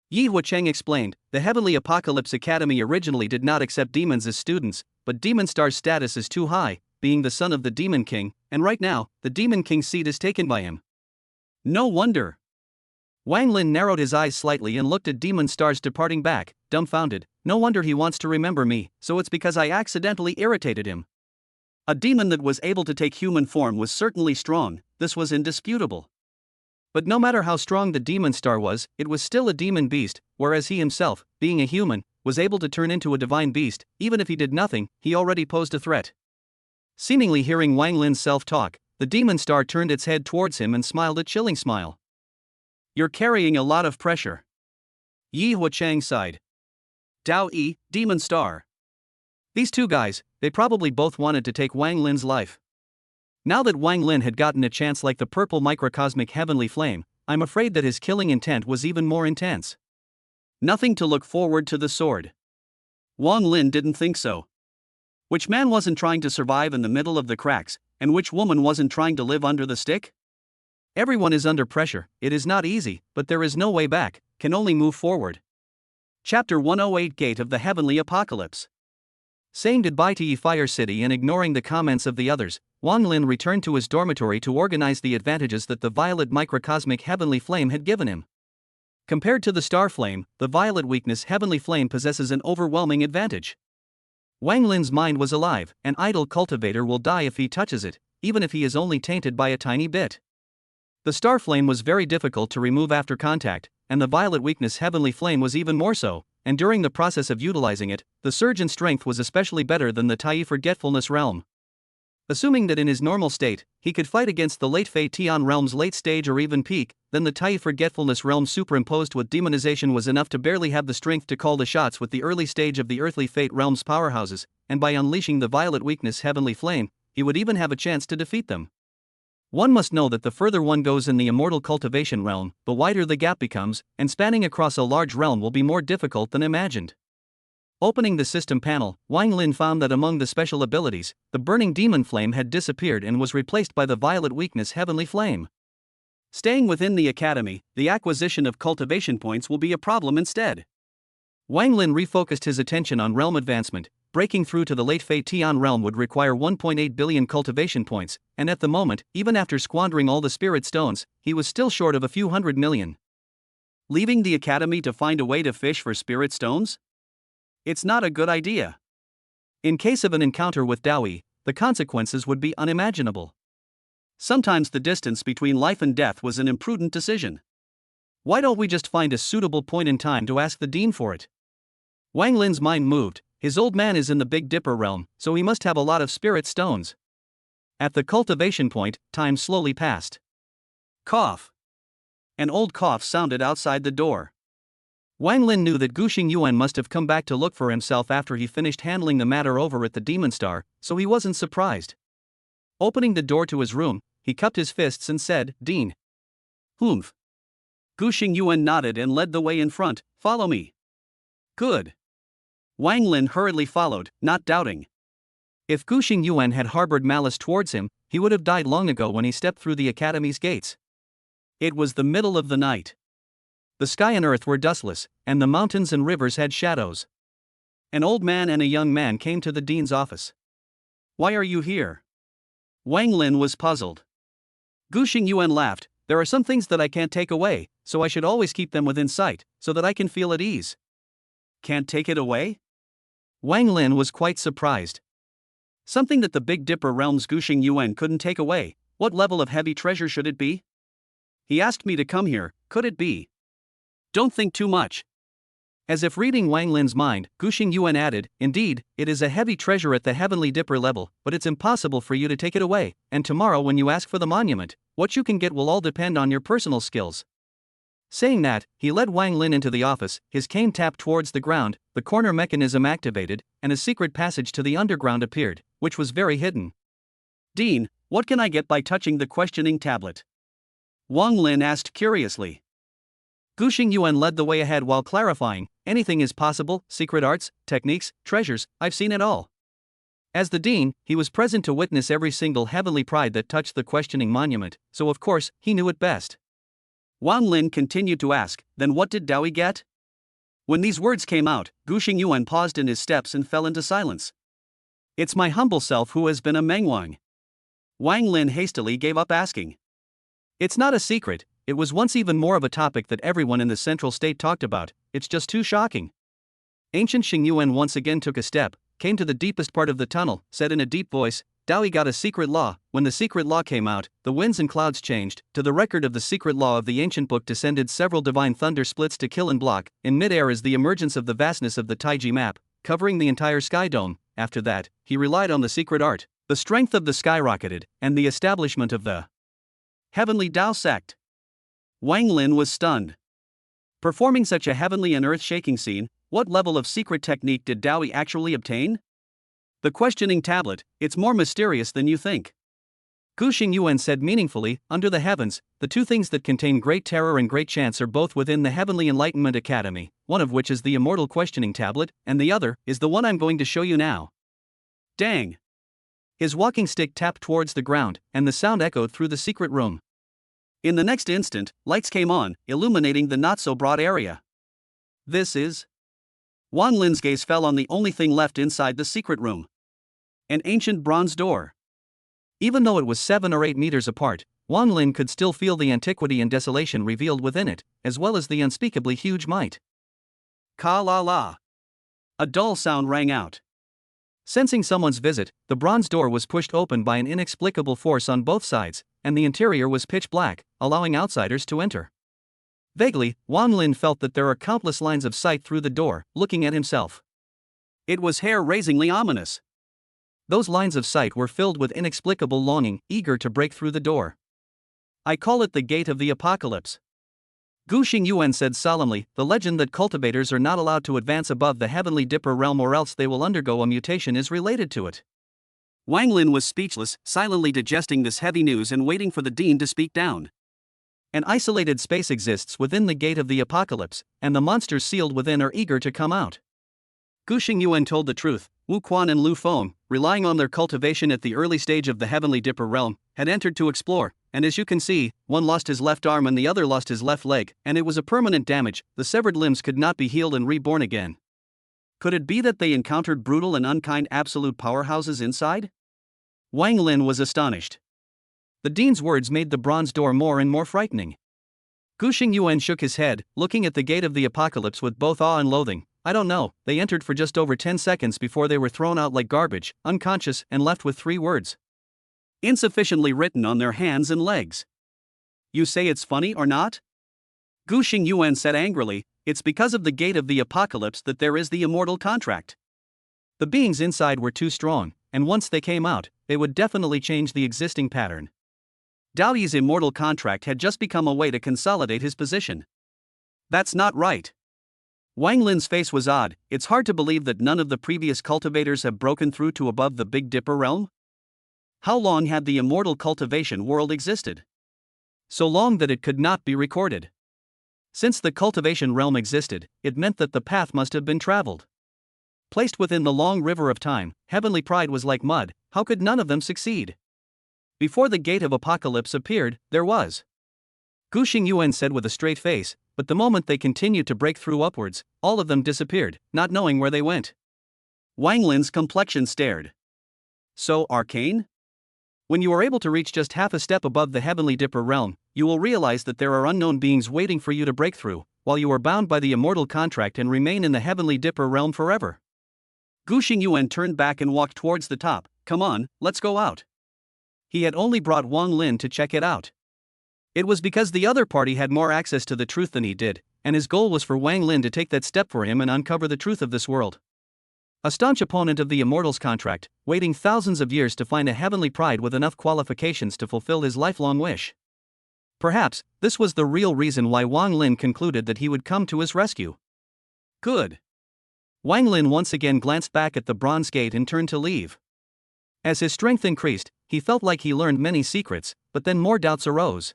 Yi Huacheng explained, the Heavenly Apocalypse Academy originally did not accept demons as students, but Demon Star's status is too high, being the son of the Demon King, and right now, the Demon King's seat is taken by him. No wonder. Wang Lin narrowed his eyes slightly and looked at Demon Star's departing back, dumbfounded. No wonder he wants to remember me, so it's because I accidentally irritated him. A demon that was able to take human form was certainly strong, this was indisputable. But no matter how strong the Demon Star was, it was still a demon beast, whereas he himself, being a human, was able to turn into a divine beast. Even if he did nothing, he already posed a threat. Seemingly hearing Wang Lin's self-talk, the Demon Star turned its head towards him and smiled a chilling smile. You're carrying a lot of pressure. Yi Huacheng sighed. Dao Yi, Demon Star. These two guys, they probably both wanted to take Wang Lin's life. Now that Wang Lin had gotten a chance like the purple microcosmic heavenly flame, I'm afraid that his killing intent was even more intense. Nothing to look forward to the sword. Wang Lin didn't think so. Which man wasn't trying to survive in the middle of the cracks, and which woman wasn't trying to live under the stick? Everyone is under pressure, it is not easy, but there is no way back, can only move forward. Chapter 108 Gate of the Heavenly Apocalypse. Saying goodbye to Yi Fire City and ignoring the comments of the others, Wang Lin returned to his dormitory to organize the advantages that the violet microcosmic heavenly flame had given him. Compared to the star flame, the violet weakness heavenly flame possesses an overwhelming advantage. Wang Lin's mind was alive. An idle cultivator will die if he touches it, even if he is only tainted by a tiny bit. The star flame was very difficult to remove after contact, and the violet weakness heavenly flame was even more so, and during the process of utilizing it, the surge in strength was especially better than the Tai Forgetfulness realm. Assuming that in his normal state, he could fight against the late Fei Tian realm's late stage or even peak, then the Tai Forgetfulness realm superimposed with demonization was enough to barely have the strength to call the shots with the early stage of the earthly fate realm's powerhouses, and by unleashing the violet weakness heavenly flame, he would even have a chance to defeat them. One must know that the further one goes in the immortal cultivation realm, the wider the gap becomes, and spanning across a large realm will be more difficult than imagined. Opening the system panel, Wang Lin found that among the special abilities, the burning demon flame had disappeared and was replaced by the violet weakness heavenly flame. Staying within the academy, the acquisition of cultivation points will be a problem instead. Wang Lin refocused his attention on realm advancement. Breaking through to the late Fei Tian realm would require 1.8 billion cultivation points, and at the moment, even after squandering all the spirit stones, he was still short of a few 100 million. Leaving the academy to find a way to fish for spirit stones? It's not a good idea. In case of an encounter with Daoyi, the consequences would be unimaginable. Sometimes the distance between life and death was an imprudent decision. Why don't we just find a suitable point in time to ask the dean for it? Wang Lin's mind moved. His old man is in the Big Dipper realm, so he must have a lot of spirit stones. At the cultivation point, time slowly passed. Cough. An old cough sounded outside the door. Wang Lin knew that Gu Xingyuan must have come back to look for himself after he finished handling the matter over at the Demon Star, so he wasn't surprised. Opening the door to his room, he cupped his fists and said, Dean. Humph. Gu Xingyuan nodded and led the way in front. Follow me. Good. Wang Lin hurriedly followed, not doubting. If Gu Xingyuan had harbored malice towards him, he would have died long ago when he stepped through the academy's gates. It was the middle of the night. The sky and earth were dustless, and the mountains and rivers had shadows. An old man and a young man came to the dean's office. Why are you here? Wang Lin was puzzled. Gu Xingyuan laughed. There are some things that I can't take away, so I should always keep them within sight, so that I can feel at ease. Can't take it away? Wang Lin was quite surprised. Something that the Big Dipper realm's Gu Xingyuan couldn't take away. What level of heavy treasure should it be? He asked me to come here, could it be? Don't think too much. As if reading Wang Lin's mind, Gu Xingyuan added, Indeed, it is a heavy treasure at the Heavenly Dipper level, but it's impossible for you to take it away, and tomorrow when you ask for the monument, what you can get will all depend on your personal skills. Saying that, he led Wang Lin into the office, his cane tapped towards the ground, the corner mechanism activated, and a secret passage to the underground appeared, which was very hidden. Dean, what can I get by touching the questioning tablet? Wang Lin asked curiously. Gu Xingyuan led the way ahead while clarifying, anything is possible, secret arts, techniques, treasures, I've seen it all. As the dean, he was present to witness every single heavenly pride that touched the questioning monument, so of course, he knew it best. Wang Lin continued to ask, then what did Dowie get? When these words came out, Gu Xingyuan paused in his steps and fell into silence. It's my humble self who has been a Mengwang. Wang Lin hastily gave up asking. It's not a secret, it was once even more of a topic that everyone in the central state talked about, it's just too shocking. Ancient Xingyuan once again took a step, came to the deepest part of the tunnel, said in a deep voice, Dowie got a secret law. When the secret law came out, the winds and clouds changed. To the record of the secret law of the ancient book descended several divine thunder splits to kill and block. In midair is the emergence of the vastness of the Taiji map, covering the entire sky dome. After that, he relied on the secret art. The strength of the sky rocketed, and the establishment of the heavenly Tao sect. Wang Lin was stunned. Performing such a heavenly and earth-shaking scene, what level of secret technique did Dowie actually obtain? The questioning tablet, it's more mysterious than you think. Gu Xingyuan said meaningfully, under the heavens, the two things that contain great terror and great chance are both within the Heavenly Enlightenment Academy, one of which is the immortal questioning tablet, and the other is the one I'm going to show you now. Dang! His walking stick tapped towards the ground, and the sound echoed through the secret room. In the next instant, lights came on, illuminating the not-so-broad area. This is... Wang Lin's gaze fell on the only thing left inside the secret room. An ancient bronze door. Even though it was 7 or 8 meters apart, Wang Lin could still feel the antiquity and desolation revealed within it, as well as the unspeakably huge might. Ka-la-la. A dull sound rang out. Sensing someone's visit, the bronze door was pushed open by an inexplicable force on both sides, and the interior was pitch black, allowing outsiders to enter. Vaguely, Wang Lin felt that there are countless lines of sight through the door, looking at himself. It was hair-raisingly ominous. Those lines of sight were filled with inexplicable longing, eager to break through the door. I call it the Gate of the Apocalypse. Gu Xingyuan said solemnly, the legend that cultivators are not allowed to advance above the Heavenly Dipper realm or else they will undergo a mutation is related to it. Wang Lin was speechless, silently digesting this heavy news and waiting for the dean to speak down. An isolated space exists within the Gate of the Apocalypse, and the monsters sealed within are eager to come out. Gu Xingyuan told the truth. Wu Quan and Lu Feng, relying on their cultivation at the early stage of the Heavenly Dipper realm, had entered to explore, and as you can see, one lost his left arm and the other lost his left leg, and it was a permanent damage. The severed limbs could not be healed and reborn again. Could it be that they encountered brutal and unkind absolute powerhouses inside? Wang Lin was astonished. The dean's words made the bronze door more and more frightening. Gu Xingyuan shook his head, looking at the Gate of the Apocalypse with both awe and loathing. I don't know, they entered for just over 10 seconds before they were thrown out like garbage, unconscious, and left with 3 words. Insufficiently written on their hands and legs. You say it's funny or not? Gu Xingyuan said angrily, it's because of the Gate of the Apocalypse that there is the immortal contract. The beings inside were too strong, and once they came out, they would definitely change the existing pattern. Dowie's immortal contract had just become a way to consolidate his position. That's not right. Wang Lin's face was odd. It's hard to believe that none of the previous cultivators have broken through to above the Big Dipper realm. How long had the immortal cultivation world existed? So long that it could not be recorded. Since the cultivation realm existed, it meant that the path must have been traveled. Placed within the long river of time, heavenly pride was like mud. How could none of them succeed? Before the Gate of Apocalypse appeared, there was. Gu Xingyuan said with a straight face, but the moment they continued to break through upwards, all of them disappeared, not knowing where they went. Wang Lin's complexion stared. So arcane? When you are able to reach just half a step above the Heavenly Dipper realm, you will realize that there are unknown beings waiting for you to break through, while you are bound by the immortal contract and remain in the Heavenly Dipper realm forever. Gu Xingyuan turned back and walked towards the top. Come on, let's go out. He had only brought Wang Lin to check it out. It was because the other party had more access to the truth than he did, and his goal was for Wang Lin to take that step for him and uncover the truth of this world. A staunch opponent of the Immortals contract, waiting thousands of years to find a heavenly pride with enough qualifications to fulfill his lifelong wish. Perhaps, this was the real reason why Wang Lin concluded that he would come to his rescue. Good. Wang Lin once again glanced back at the bronze gate and turned to leave. As his strength increased, he felt like he learned many secrets, but then more doubts arose.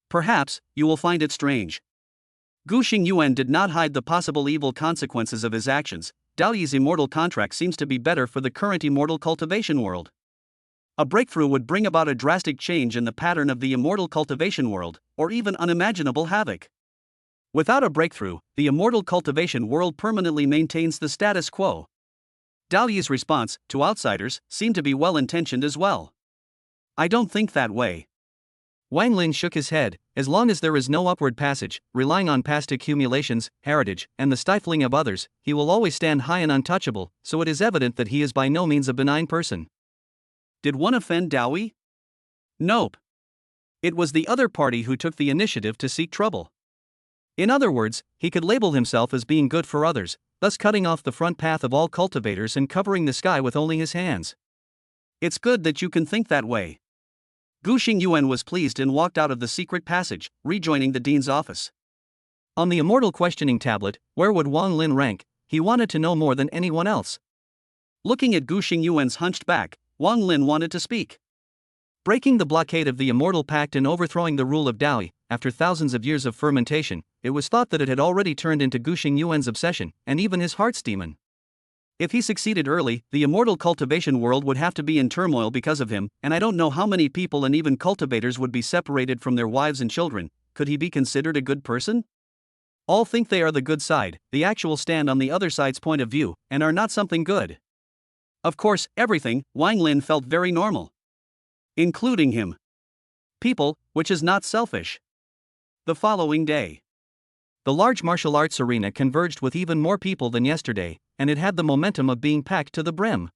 Perhaps, you will find it strange. Gu Xingyuan did not hide the possible evil consequences of his actions. Daoyi's immortal contract seems to be better for the current immortal cultivation world. A breakthrough would bring about a drastic change in the pattern of the immortal cultivation world, or even unimaginable havoc. Without a breakthrough, the immortal cultivation world permanently maintains the status quo. Daoyi's response, to outsiders, seemed to be well-intentioned as well. I don't think that way. Wang Lin shook his head. As long as there is no upward passage, relying on past accumulations, heritage, and the stifling of others, he will always stand high and untouchable, so it is evident that he is by no means a benign person. Did one offend Daoyi? Nope. It was the other party who took the initiative to seek trouble. In other words, he could label himself as being good for others, thus cutting off the front path of all cultivators and covering the sky with only his hands. It's good that you can think that way. Gu Xingyuan was pleased and walked out of the secret passage, rejoining the dean's office. On the immortal questioning tablet, where would Wang Lin rank? He wanted to know more than anyone else. Looking at Gu Xingyuan's hunched back, Wang Lin wanted to speak. Breaking the blockade of the immortal pact and overthrowing the rule of Daoyi, after thousands of years of fermentation, it was thought that it had already turned into Gu Xingyuan's obsession, and even his heart's demon. If he succeeded early, the immortal cultivation world would have to be in turmoil because of him, and I don't know how many people and even cultivators would be separated from their wives and children. Could he be considered a good person? All think they are the good side, the actual stand on the other side's point of view, and are not something good. Of course, everything, Wang Lin felt very normal. Including him. People, which is not selfish. The following day. The large martial arts arena converged with even more people than yesterday, and it had the momentum of being packed to the brim.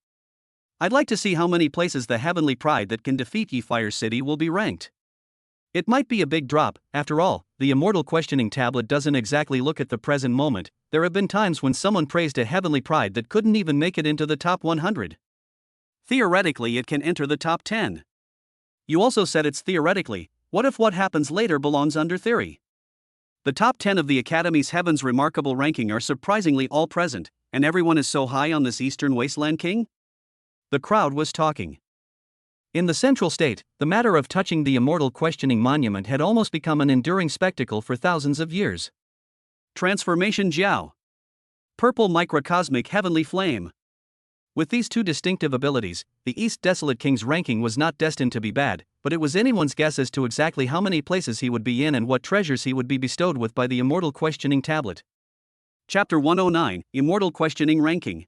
I'd like to see how many places the heavenly pride that can defeat Yi Fire City will be ranked. It might be a big drop, after all, the immortal questioning tablet doesn't exactly look at the present moment. There have been times when someone praised a heavenly pride that couldn't even make it into the top 100. Theoretically, it can enter the top 10. You also said it's theoretically. What if what happens later belongs under theory? The top 10 of the Academy's Heaven's remarkable ranking are surprisingly all present, and everyone is so high on this Eastern Wasteland King? The crowd was talking. In the Central State, the matter of touching the immortal questioning monument had almost become an enduring spectacle for thousands of years. Transformation Jiao. Purple microcosmic heavenly flame. With these two distinctive abilities, the East Desolate King's ranking was not destined to be bad, but it was anyone's guess as to exactly how many places he would be in and what treasures he would be bestowed with by the immortal questioning tablet. Chapter 109, Immortal Questioning Ranking.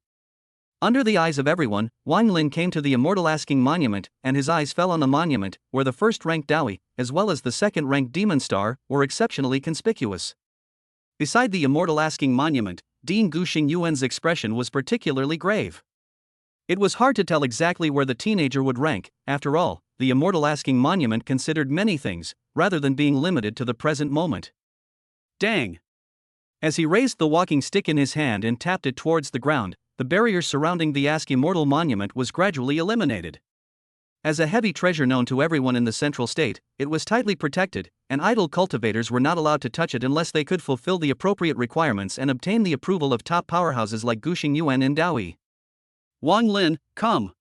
Under the eyes of everyone, Wang Lin came to the immortal asking monument, and his eyes fell on the monument, where the first-ranked Daoyi, as well as the second-ranked Demon Star, were exceptionally conspicuous. Beside the immortal asking monument, Dean Gu Xingyuan's expression was particularly grave. It was hard to tell exactly where the teenager would rank. After all, the immortal asking monument considered many things, rather than being limited to the present moment. Dang! As he raised the walking stick in his hand and tapped it towards the ground, the barrier surrounding the Ask Immortal monument was gradually eliminated. As a heavy treasure known to everyone in the Central State, it was tightly protected, and idle cultivators were not allowed to touch it unless they could fulfill the appropriate requirements and obtain the approval of top powerhouses like Gu Xingyuan and Daoyi. Wang Lin, come.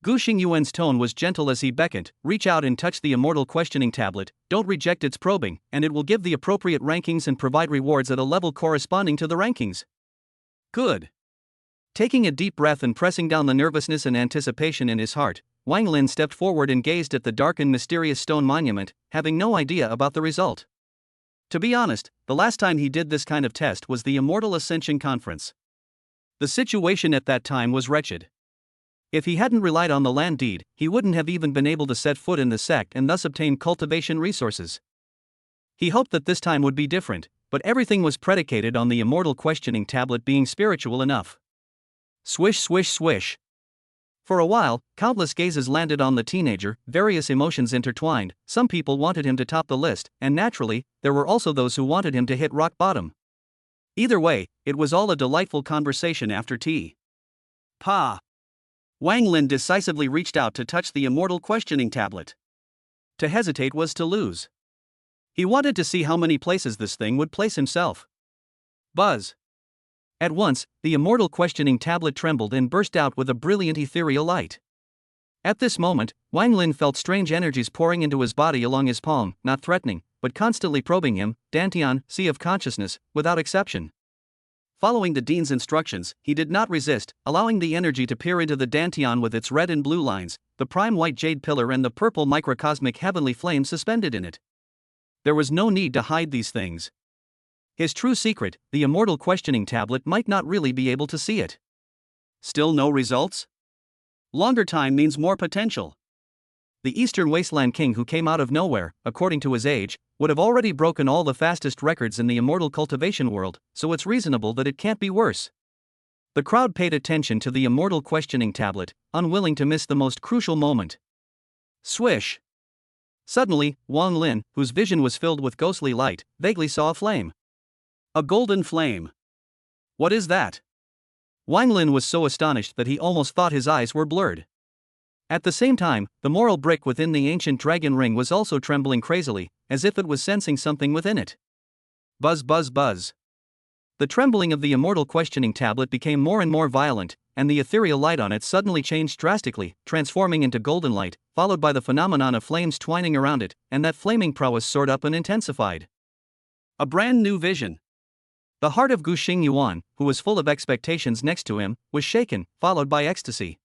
Gu Xingyuan's tone was gentle as he beckoned. Reach out and touch the immortal questioning tablet, don't reject its probing, and it will give the appropriate rankings and provide rewards at a level corresponding to the rankings. Good. Taking a deep breath and pressing down the nervousness and anticipation in his heart, Wang Lin stepped forward and gazed at the dark and mysterious stone monument, having no idea about the result. To be honest, the last time he did this kind of test was the Immortal Ascension Conference. The situation at that time was wretched. If he hadn't relied on the land deed, he wouldn't have even been able to set foot in the sect and thus obtain cultivation resources. He hoped that this time would be different, but everything was predicated on the immortal questioning tablet being spiritual enough. Swish, swish, swish. For a while, countless gazes landed on the teenager, various emotions intertwined. Some people wanted him to top the list, and naturally, there were also those who wanted him to hit rock bottom. Either way, it was all a delightful conversation after tea. Pa! Wang Lin decisively reached out to touch the immortal questioning tablet. To hesitate was to lose. He wanted to see how many places this thing would place himself. Buzz. At once, the immortal questioning tablet trembled and burst out with a brilliant ethereal light. At this moment, Wang Lin felt strange energies pouring into his body along his palm, not threatening, but constantly probing him, Dantian, sea of consciousness, without exception. Following the dean's instructions, he did not resist, allowing the energy to peer into the Dantian with its red and blue lines, the prime white jade pillar and the purple microcosmic heavenly flame suspended in it. There was no need to hide these things. His true secret, the immortal questioning tablet, might not really be able to see it. Still no results? Longer time means more potential. The Eastern Wasteland King, who came out of nowhere, according to his age, would have already broken all the fastest records in the immortal cultivation world, so it's reasonable that it can't be worse. The crowd paid attention to the immortal questioning tablet, unwilling to miss the most crucial moment. Swish! Suddenly, Wang Lin, whose vision was filled with ghostly light, vaguely saw a flame. A golden flame. What is that? Wang Lin was so astonished that he almost thought his eyes were blurred. At the same time, the moral brick within the ancient dragon ring was also trembling crazily, as if it was sensing something within it. Buzz, buzz, buzz. The trembling of the immortal questioning tablet became more and more violent, and the ethereal light on it suddenly changed drastically, transforming into golden light, followed by the phenomenon of flames twining around it, and that flaming prowess soared up and intensified. A brand new vision. The heart of Gu Xingyuan, who was full of expectations next to him, was shaken, followed by ecstasy.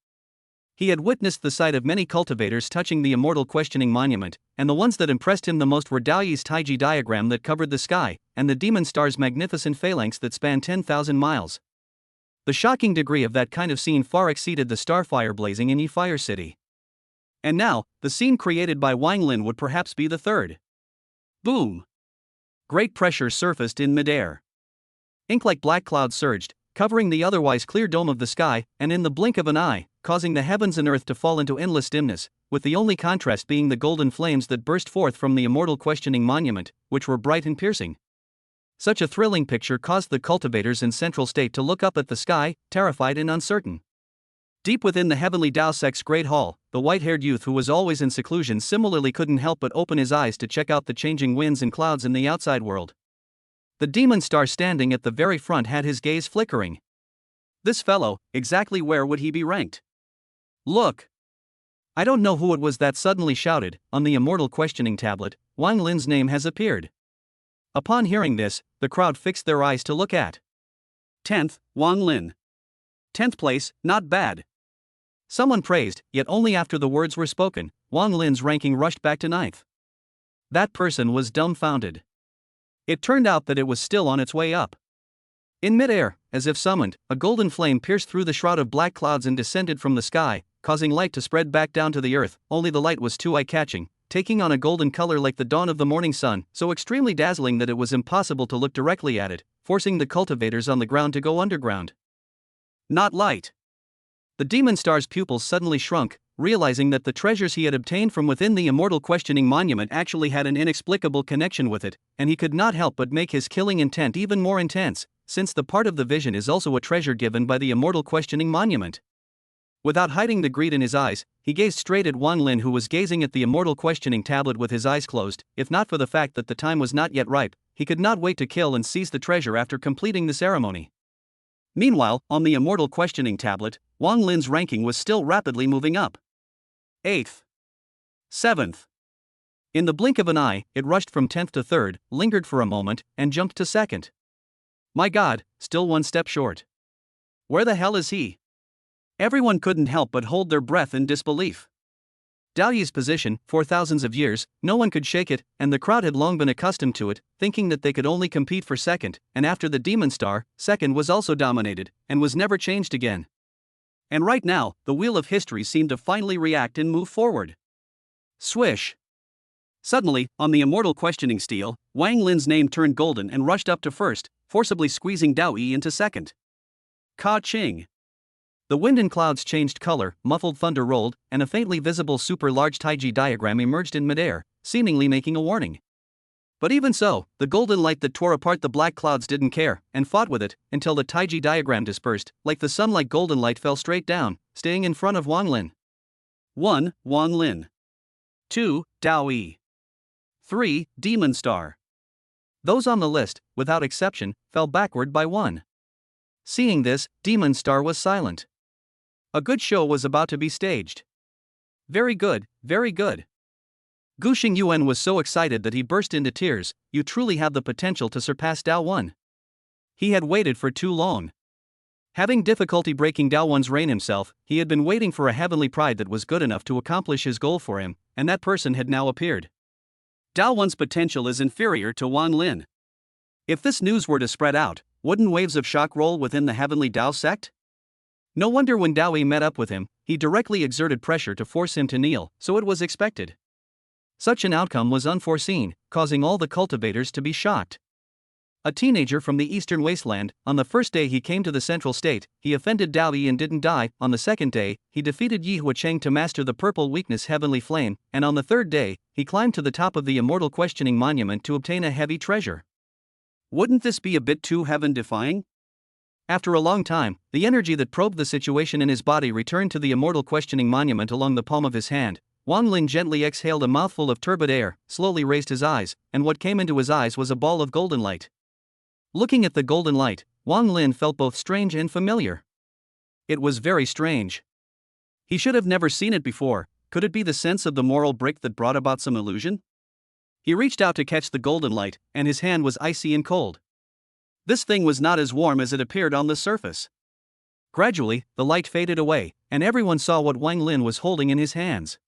He had witnessed the sight of many cultivators touching the immortal questioning monument, and the ones that impressed him the most were Daoyi's Taiji diagram that covered the sky, and the demon star's magnificent phalanx that spanned 10,000 miles. The shocking degree of that kind of scene far exceeded the starfire blazing in Yi Fire City. And now, the scene created by Wang Lin would perhaps be the third. Boom! Great pressure surfaced in midair. Ink-like black clouds surged, covering the otherwise clear dome of the sky, and in the blink of an eye, causing the heavens and earth to fall into endless dimness, with the only contrast being the golden flames that burst forth from the immortal questioning monument, which were bright and piercing. Such a thrilling picture caused the cultivators in Central State to look up at the sky, terrified and uncertain. Deep within the heavenly Dao Sect's great hall, the white-haired youth who was always in seclusion similarly couldn't help but open his eyes to check out the changing winds and clouds in the outside world. The demon star standing at the very front had his gaze flickering. This fellow, exactly where would he be ranked? Look! I don't know who it was that suddenly shouted, on the immortal questioning tablet, Wang Lin's name has appeared. Upon hearing this, the crowd fixed their eyes to look at. 10th, Wang Lin. 10th place, not bad. Someone praised, yet only after the words were spoken, Wang Lin's ranking rushed back to 9th. That person was dumbfounded. It turned out that it was still on its way up. In midair, as if summoned, a golden flame pierced through the shroud of black clouds and descended from the sky, causing light to spread back down to the earth, only the light was too eye-catching, taking on a golden color like the dawn of the morning sun, so extremely dazzling that it was impossible to look directly at it, forcing the cultivators on the ground to go underground. Not light. The demon star's pupils suddenly shrunk, realizing that the treasures he had obtained from within the immortal questioning monument actually had an inexplicable connection with it, and he could not help but make his killing intent even more intense, since the part of the vision is also a treasure given by the immortal questioning monument. Without hiding the greed in his eyes, he gazed straight at Wang Lin, who was gazing at the immortal questioning tablet with his eyes closed. If not for the fact that the time was not yet ripe, he could not wait to kill and seize the treasure after completing the ceremony. Meanwhile, on the immortal questioning tablet, Wang Lin's ranking was still rapidly moving up. 8th. 7th. In the blink of an eye, it rushed from 10th to 3rd, lingered for a moment, and jumped to 2nd. My God, still one step short. Where the hell is he? Everyone couldn't help but hold their breath in disbelief. Daoyi's position, for thousands of years, no one could shake it, and the crowd had long been accustomed to it, thinking that they could only compete for second, and after the demon star, second was also dominated, and was never changed again. And right now, the wheel of history seemed to finally react and move forward. Swish! Suddenly, on the immortal questioning steel, Wang Lin's name turned golden and rushed up to first, forcibly squeezing Daoyi into second. Ka Ching! The wind and clouds changed color, muffled thunder rolled, and a faintly visible super-large Taiji diagram emerged in midair, seemingly making a warning. But even so, the golden light that tore apart the black clouds didn't care, and fought with it, until the Taiji diagram dispersed, like the sun-like golden light fell straight down, staying in front of Wang Lin. 1. Wang Lin. 2. Daoyi. 3. Demon Star. Those on the list, without exception, fell backward by 1. Seeing this, Demon Star was silent. A good show was about to be staged. Very good, very good. Gu Xingyuan was so excited that he burst into tears. You truly have the potential to surpass Dao 1. He had waited for too long. Having difficulty breaking Dao 1's reign himself, he had been waiting for a heavenly pride that was good enough to accomplish his goal for him, and that person had now appeared. Dao 1's potential is inferior to Wang Lin. If this news were to spread out, wouldn't waves of shock roll within the heavenly Dao sect? No wonder when Dao Yi met up with him, he directly exerted pressure to force him to kneel, so it was expected. Such an outcome was unforeseen, causing all the cultivators to be shocked. A teenager from the eastern wasteland, on the first day he came to the central state, he offended Dao Yi and didn't die. On the second day, he defeated Yihua Cheng to master the purple weakness heavenly flame, and on the third day, he climbed to the top of the immortal questioning monument to obtain a heavy treasure. Wouldn't this be a bit too heaven-defying? After a long time, the energy that probed the situation in his body returned to the immortal questioning monument along the palm of his hand. Wang Lin gently exhaled a mouthful of turbid air, slowly raised his eyes, and what came into his eyes was a ball of golden light. Looking at the golden light, Wang Lin felt both strange and familiar. It was very strange. He should have never seen it before. Could it be the sense of the moral brick that brought about some illusion? He reached out to catch the golden light, and his hand was icy and cold. This thing was not as warm as it appeared on the surface. Gradually, the light faded away, and everyone saw what Wang Lin was holding in his hands.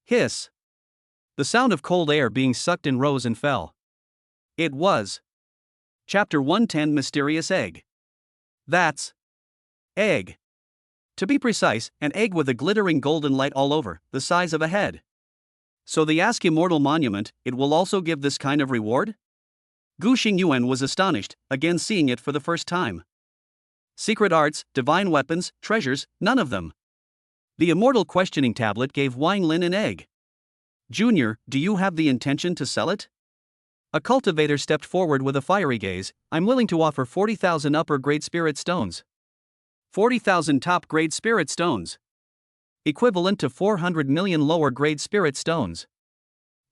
Hiss! The sound of cold air being sucked in rose and fell. It was Chapter 110 Mysterious Egg. That's egg. To be precise, an egg with a glittering golden light all over, the size of a head. So the Ask Immortal Monument, it will also give this kind of reward? Gu Xingyuan was astonished, again seeing it for the first time. Secret arts, divine weapons, treasures, none of them. The Immortal Questioning Tablet gave Wang Lin an egg. Junior, do you have the intention to sell it? A cultivator stepped forward with a fiery gaze. I'm willing to offer 40,000 upper-grade spirit stones. 40,000 top-grade spirit stones. Equivalent to 400 million lower-grade spirit stones.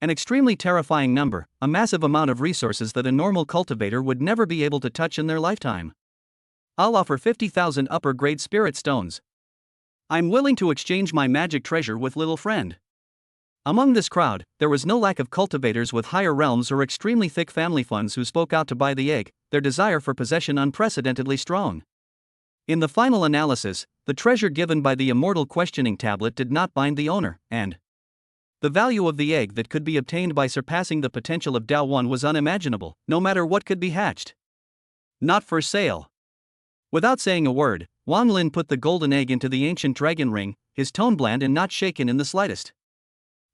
An extremely terrifying number, a massive amount of resources that a normal cultivator would never be able to touch in their lifetime. I'll offer 50,000 upper-grade spirit stones. I'm willing to exchange my magic treasure with little friend. Among this crowd, there was no lack of cultivators with higher realms or extremely thick family funds who spoke out to buy the egg, their desire for possession unprecedentedly strong. In the final analysis, the treasure given by the Immortal Questioning Tablet did not bind the owner, and the value of the egg that could be obtained by surpassing the potential of Dao 1 was unimaginable, no matter what could be hatched. Not for sale. Without saying a word, Wang Lin put the golden egg into the ancient dragon ring, his tone bland and not shaken in the slightest.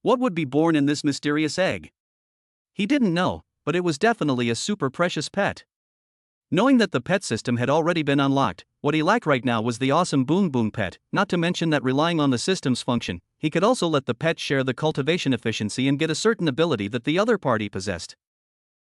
What would be born in this mysterious egg? He didn't know, but it was definitely a super precious pet. Knowing that the pet system had already been unlocked, what he lacked right now was the awesome Boon Boon pet, not to mention that relying on the system's function, he could also let the pet share the cultivation efficiency and get a certain ability that the other party possessed.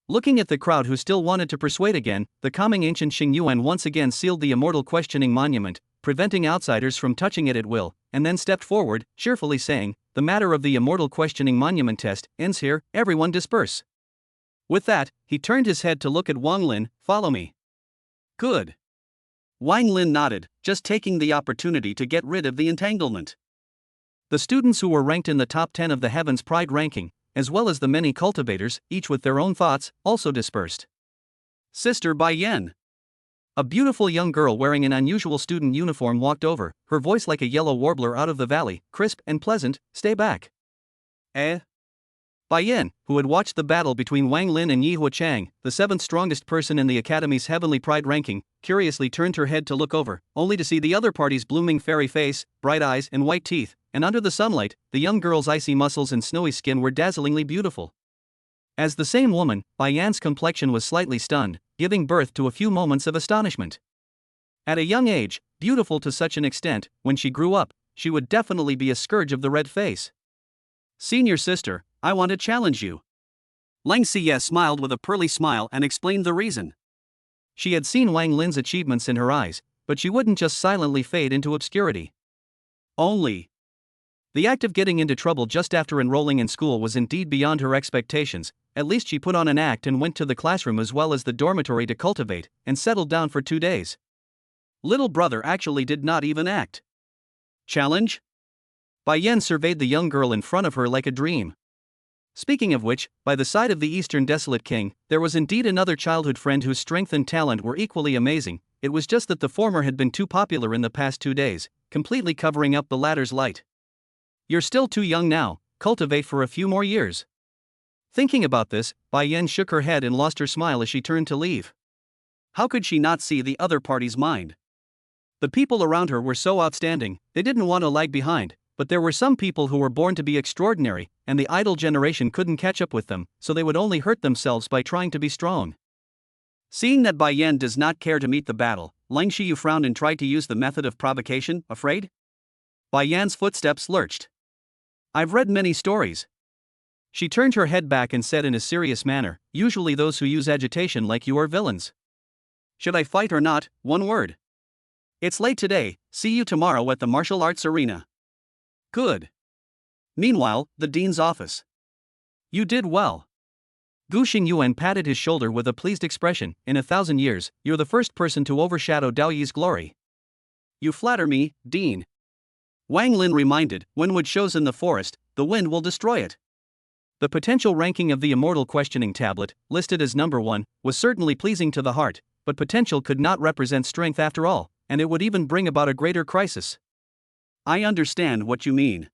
Looking at the crowd who still wanted to persuade again, the calming ancient Xingyuan once again sealed the immortal questioning monument, preventing outsiders from touching it at will, and then stepped forward, cheerfully saying, the matter of the immortal questioning monument test ends here, everyone disperse. With that, he turned his head to look at Wang Lin. Follow me. Good. Wang Lin nodded, just taking the opportunity to get rid of the entanglement. The students who were ranked in the top 10 of the Heaven's Pride ranking, as well as the many cultivators, each with their own thoughts, also dispersed. Sister Bai Yan. A beautiful young girl wearing an unusual student uniform walked over, her voice like a yellow warbler out of the valley, crisp and pleasant. Stay back. Bai Yan, who had watched the battle between Wang Lin and Yihua Chang, the seventh strongest person in the Academy's Heavenly Pride ranking, curiously turned her head to look over, only to see the other party's blooming fairy face, bright eyes and white teeth, and under the sunlight, the young girl's icy muscles and snowy skin were dazzlingly beautiful. As the same woman, Bai Yan's complexion was slightly stunned, giving birth to a few moments of astonishment. At a young age, beautiful to such an extent, when she grew up, she would definitely be a scourge of the red face. Senior sister, I want to challenge you. Lang Xie smiled with a pearly smile and explained the reason. She had seen Wang Lin's achievements in her eyes, but she wouldn't just silently fade into obscurity. Only The act of getting into trouble just after enrolling in school was indeed beyond her expectations. At least she put on an act and went to the classroom as well as the dormitory to cultivate, and settled down for 2 days. Little brother actually did not even act. Challenge? Bai Yan surveyed the young girl in front of her like a dream. Speaking of which, by the side of the Eastern Desolate King, there was indeed another childhood friend whose strength and talent were equally amazing. It was just that the former had been too popular in the past 2 days, completely covering up the latter's light. You're still too young now, cultivate for a few more years. Thinking about this, Bai Yan shook her head and lost her smile as she turned to leave. How could she not see the other party's mind? The people around her were so outstanding, they didn't want to lag behind, but there were some people who were born to be extraordinary, and the idle generation couldn't catch up with them, so they would only hurt themselves by trying to be strong. Seeing that Bai Yan does not care to meet the battle, Lang Xiyue frowned and tried to use the method of provocation. Afraid? Bai Yan's footsteps lurched. I've read many stories. She turned her head back and said in a serious manner, usually those who use agitation like you are villains. Should I fight or not? One word. It's late today, see you tomorrow at the martial arts arena. Good. Meanwhile, the dean's office. You did well. Gu Xingyuan patted his shoulder with a pleased expression. In 1,000 years, you're the first person to overshadow Dao Yi's glory. You flatter me, Dean. Wang Lin reminded, when wood shows in the forest, the wind will destroy it. The potential ranking of the immortal questioning tablet, listed as number 1, was certainly pleasing to the heart, but potential could not represent strength after all, and it would even bring about a greater crisis. I understand what you mean.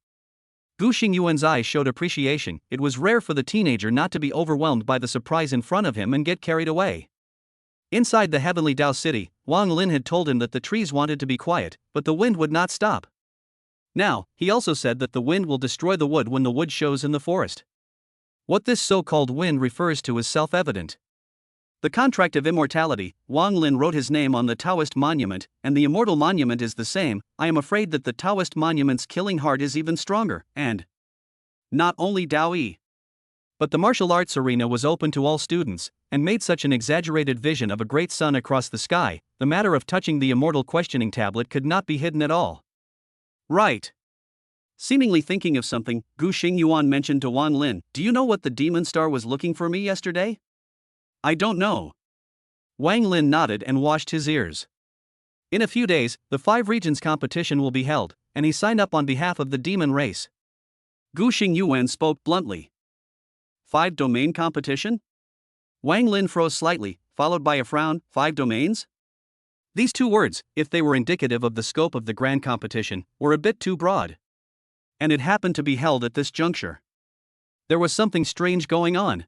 Gu Xingyuan's eyes showed appreciation. It was rare for the teenager not to be overwhelmed by the surprise in front of him and get carried away. Inside the heavenly Dao city, Wang Lin had told him that the trees wanted to be quiet, but the wind would not stop. Now, he also said that the wind will destroy the wood when the wood shows in the forest. What this so-called wind refers to is self-evident. The contract of immortality, Wang Lin wrote his name on the Taoist monument, and the immortal monument is the same. I am afraid that the Taoist monument's killing heart is even stronger, and not only Dao Yi. But the martial arts arena was open to all students, and made such an exaggerated vision of a great sun across the sky, the matter of touching the immortal questioning tablet could not be hidden at all. Right. Seemingly thinking of something, Gu Xingyuan mentioned to Wang Lin, do you know what the demon star was looking for me yesterday? I don't know. Wang Lin nodded and washed his ears. In a few days, the 5 regions competition will be held, and he signed up on behalf of the demon race. Gu Xingyuan spoke bluntly. 5 domain competition? Wang Lin froze slightly, followed by a frown. 5 domains? These 2 words, if they were indicative of the scope of the grand competition, were a bit too broad. And it happened to be held at this juncture. There was something strange going on.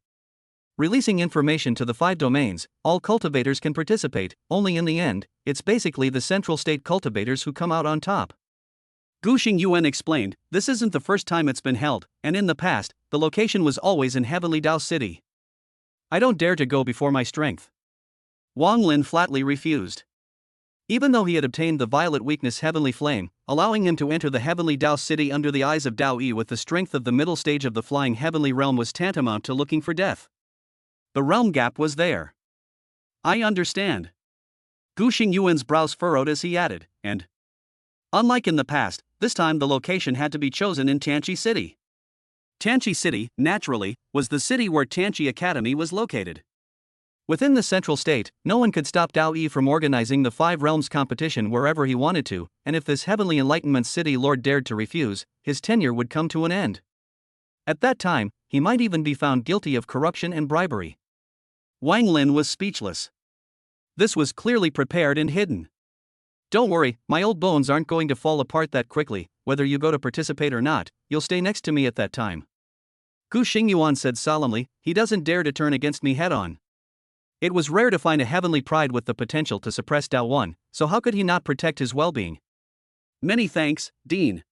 Releasing information to the 5 domains, all cultivators can participate, only in the end, it's basically the central state cultivators who come out on top. Gu Xingyuan explained, this isn't the first time it's been held, and in the past, the location was always in Heavenly Dao City. I don't dare to go before my strength. Wang Lin flatly refused. Even though he had obtained the violet weakness Heavenly Flame, allowing him to enter the Heavenly Dao City under the eyes of Dao Yi with the strength of the middle stage of the flying heavenly realm was tantamount to looking for death. The realm gap was there. I understand. Gu Xingyuan's brows furrowed as he added, and unlike in the past, this time the location had to be chosen in Tianqi City. Tianqi City, naturally, was the city where Tianqi Academy was located. Within the central state, no one could stop Dao Yi from organizing the 5 realms competition wherever he wanted to, and if this heavenly enlightenment city lord dared to refuse, his tenure would come to an end. At that time, he might even be found guilty of corruption and bribery. Wang Lin was speechless. This was clearly prepared and hidden. Don't worry, my old bones aren't going to fall apart that quickly. Whether you go to participate or not, you'll stay next to me at that time. Gu Xingyuan said solemnly, he doesn't dare to turn against me head-on. It was rare to find a heavenly pride with the potential to suppress Dao Wan, so how could he not protect his well-being? Many thanks, Dean.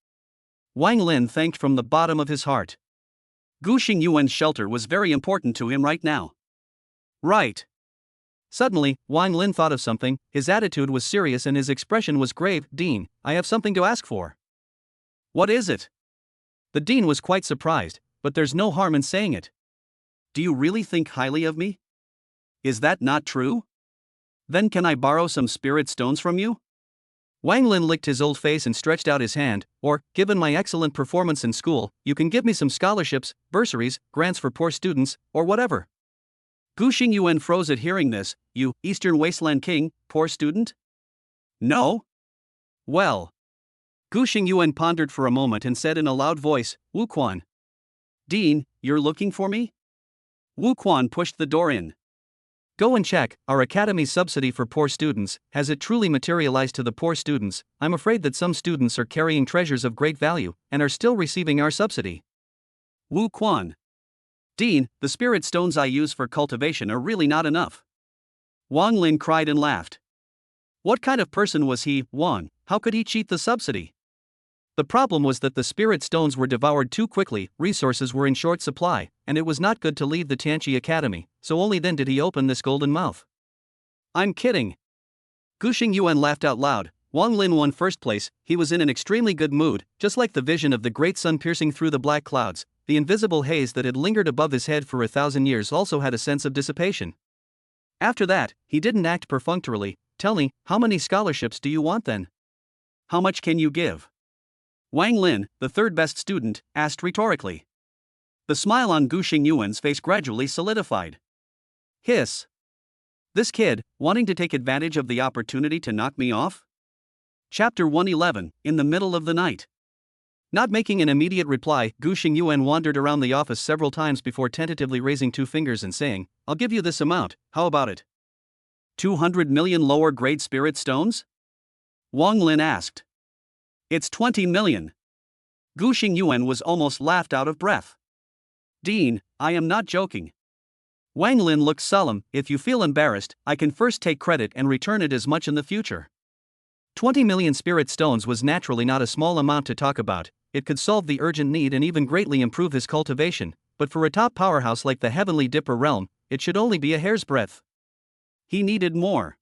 Wang Lin thanked from the bottom of his heart. Gu Xingyuan's shelter was very important to him right now. Right. Suddenly, Wang Lin thought of something. His attitude was serious and his expression was grave. Dean, I have something to ask for. What is it? The dean was quite surprised, but there's no harm in saying it. Do you really think highly of me? Is that not true? Then can I borrow some spirit stones from you? Wang Lin licked his old face and stretched out his hand. Or, given my excellent performance in school, you can give me some scholarships, bursaries, grants for poor students, or whatever. Gu Xingyuan froze at hearing this. You, Eastern Wasteland King, poor student? No? Well. Gu Xingyuan pondered for a moment and said in a loud voice, Wu Quan. Dean, you're looking for me? Wu Quan pushed the door in. Go and check, our academy's subsidy for poor students, has it truly materialized to the poor students? I'm afraid that some students are carrying treasures of great value, and are still receiving our subsidy. Wu Quan. Dean, the spirit stones I use for cultivation are really not enough. Wang Lin cried and laughed. What kind of person was he, Wang? How could he cheat the subsidy? The problem was that the spirit stones were devoured too quickly, resources were in short supply, and it was not good to leave the Tianqi Academy, so only then did he open this golden mouth. I'm kidding. Gu Xingyuan laughed out loud. Wang Lin won first place. He was in an extremely good mood, just like the vision of the great sun piercing through the black clouds. The invisible haze that had lingered above his head for 1,000 years also had a sense of dissipation. After that, he didn't act perfunctorily. Tell me, how many scholarships do you want then? How much can you give? Wang Lin, the third best student, asked rhetorically. The smile on Gu Xingyuan's face gradually solidified. Hiss. This kid, wanting to take advantage of the opportunity to knock me off? Chapter 111, in the middle of the night. Not making an immediate reply, Gu Xingyuan wandered around the office several times before tentatively raising 2 fingers and saying, I'll give you this amount, how about it? 200 million lower grade spirit stones? Wang Lin asked. It's 20 million. Gu Xingyuan was almost laughed out of breath. Dean, I am not joking. Wang Lin looked solemn. If you feel embarrassed, I can first take credit and return it as much in the future. 20 million spirit stones was naturally not a small amount to talk about. It could solve the urgent need and even greatly improve his cultivation, but for a top powerhouse like the Heavenly Dipper realm, it should only be a hair's breadth. He needed more.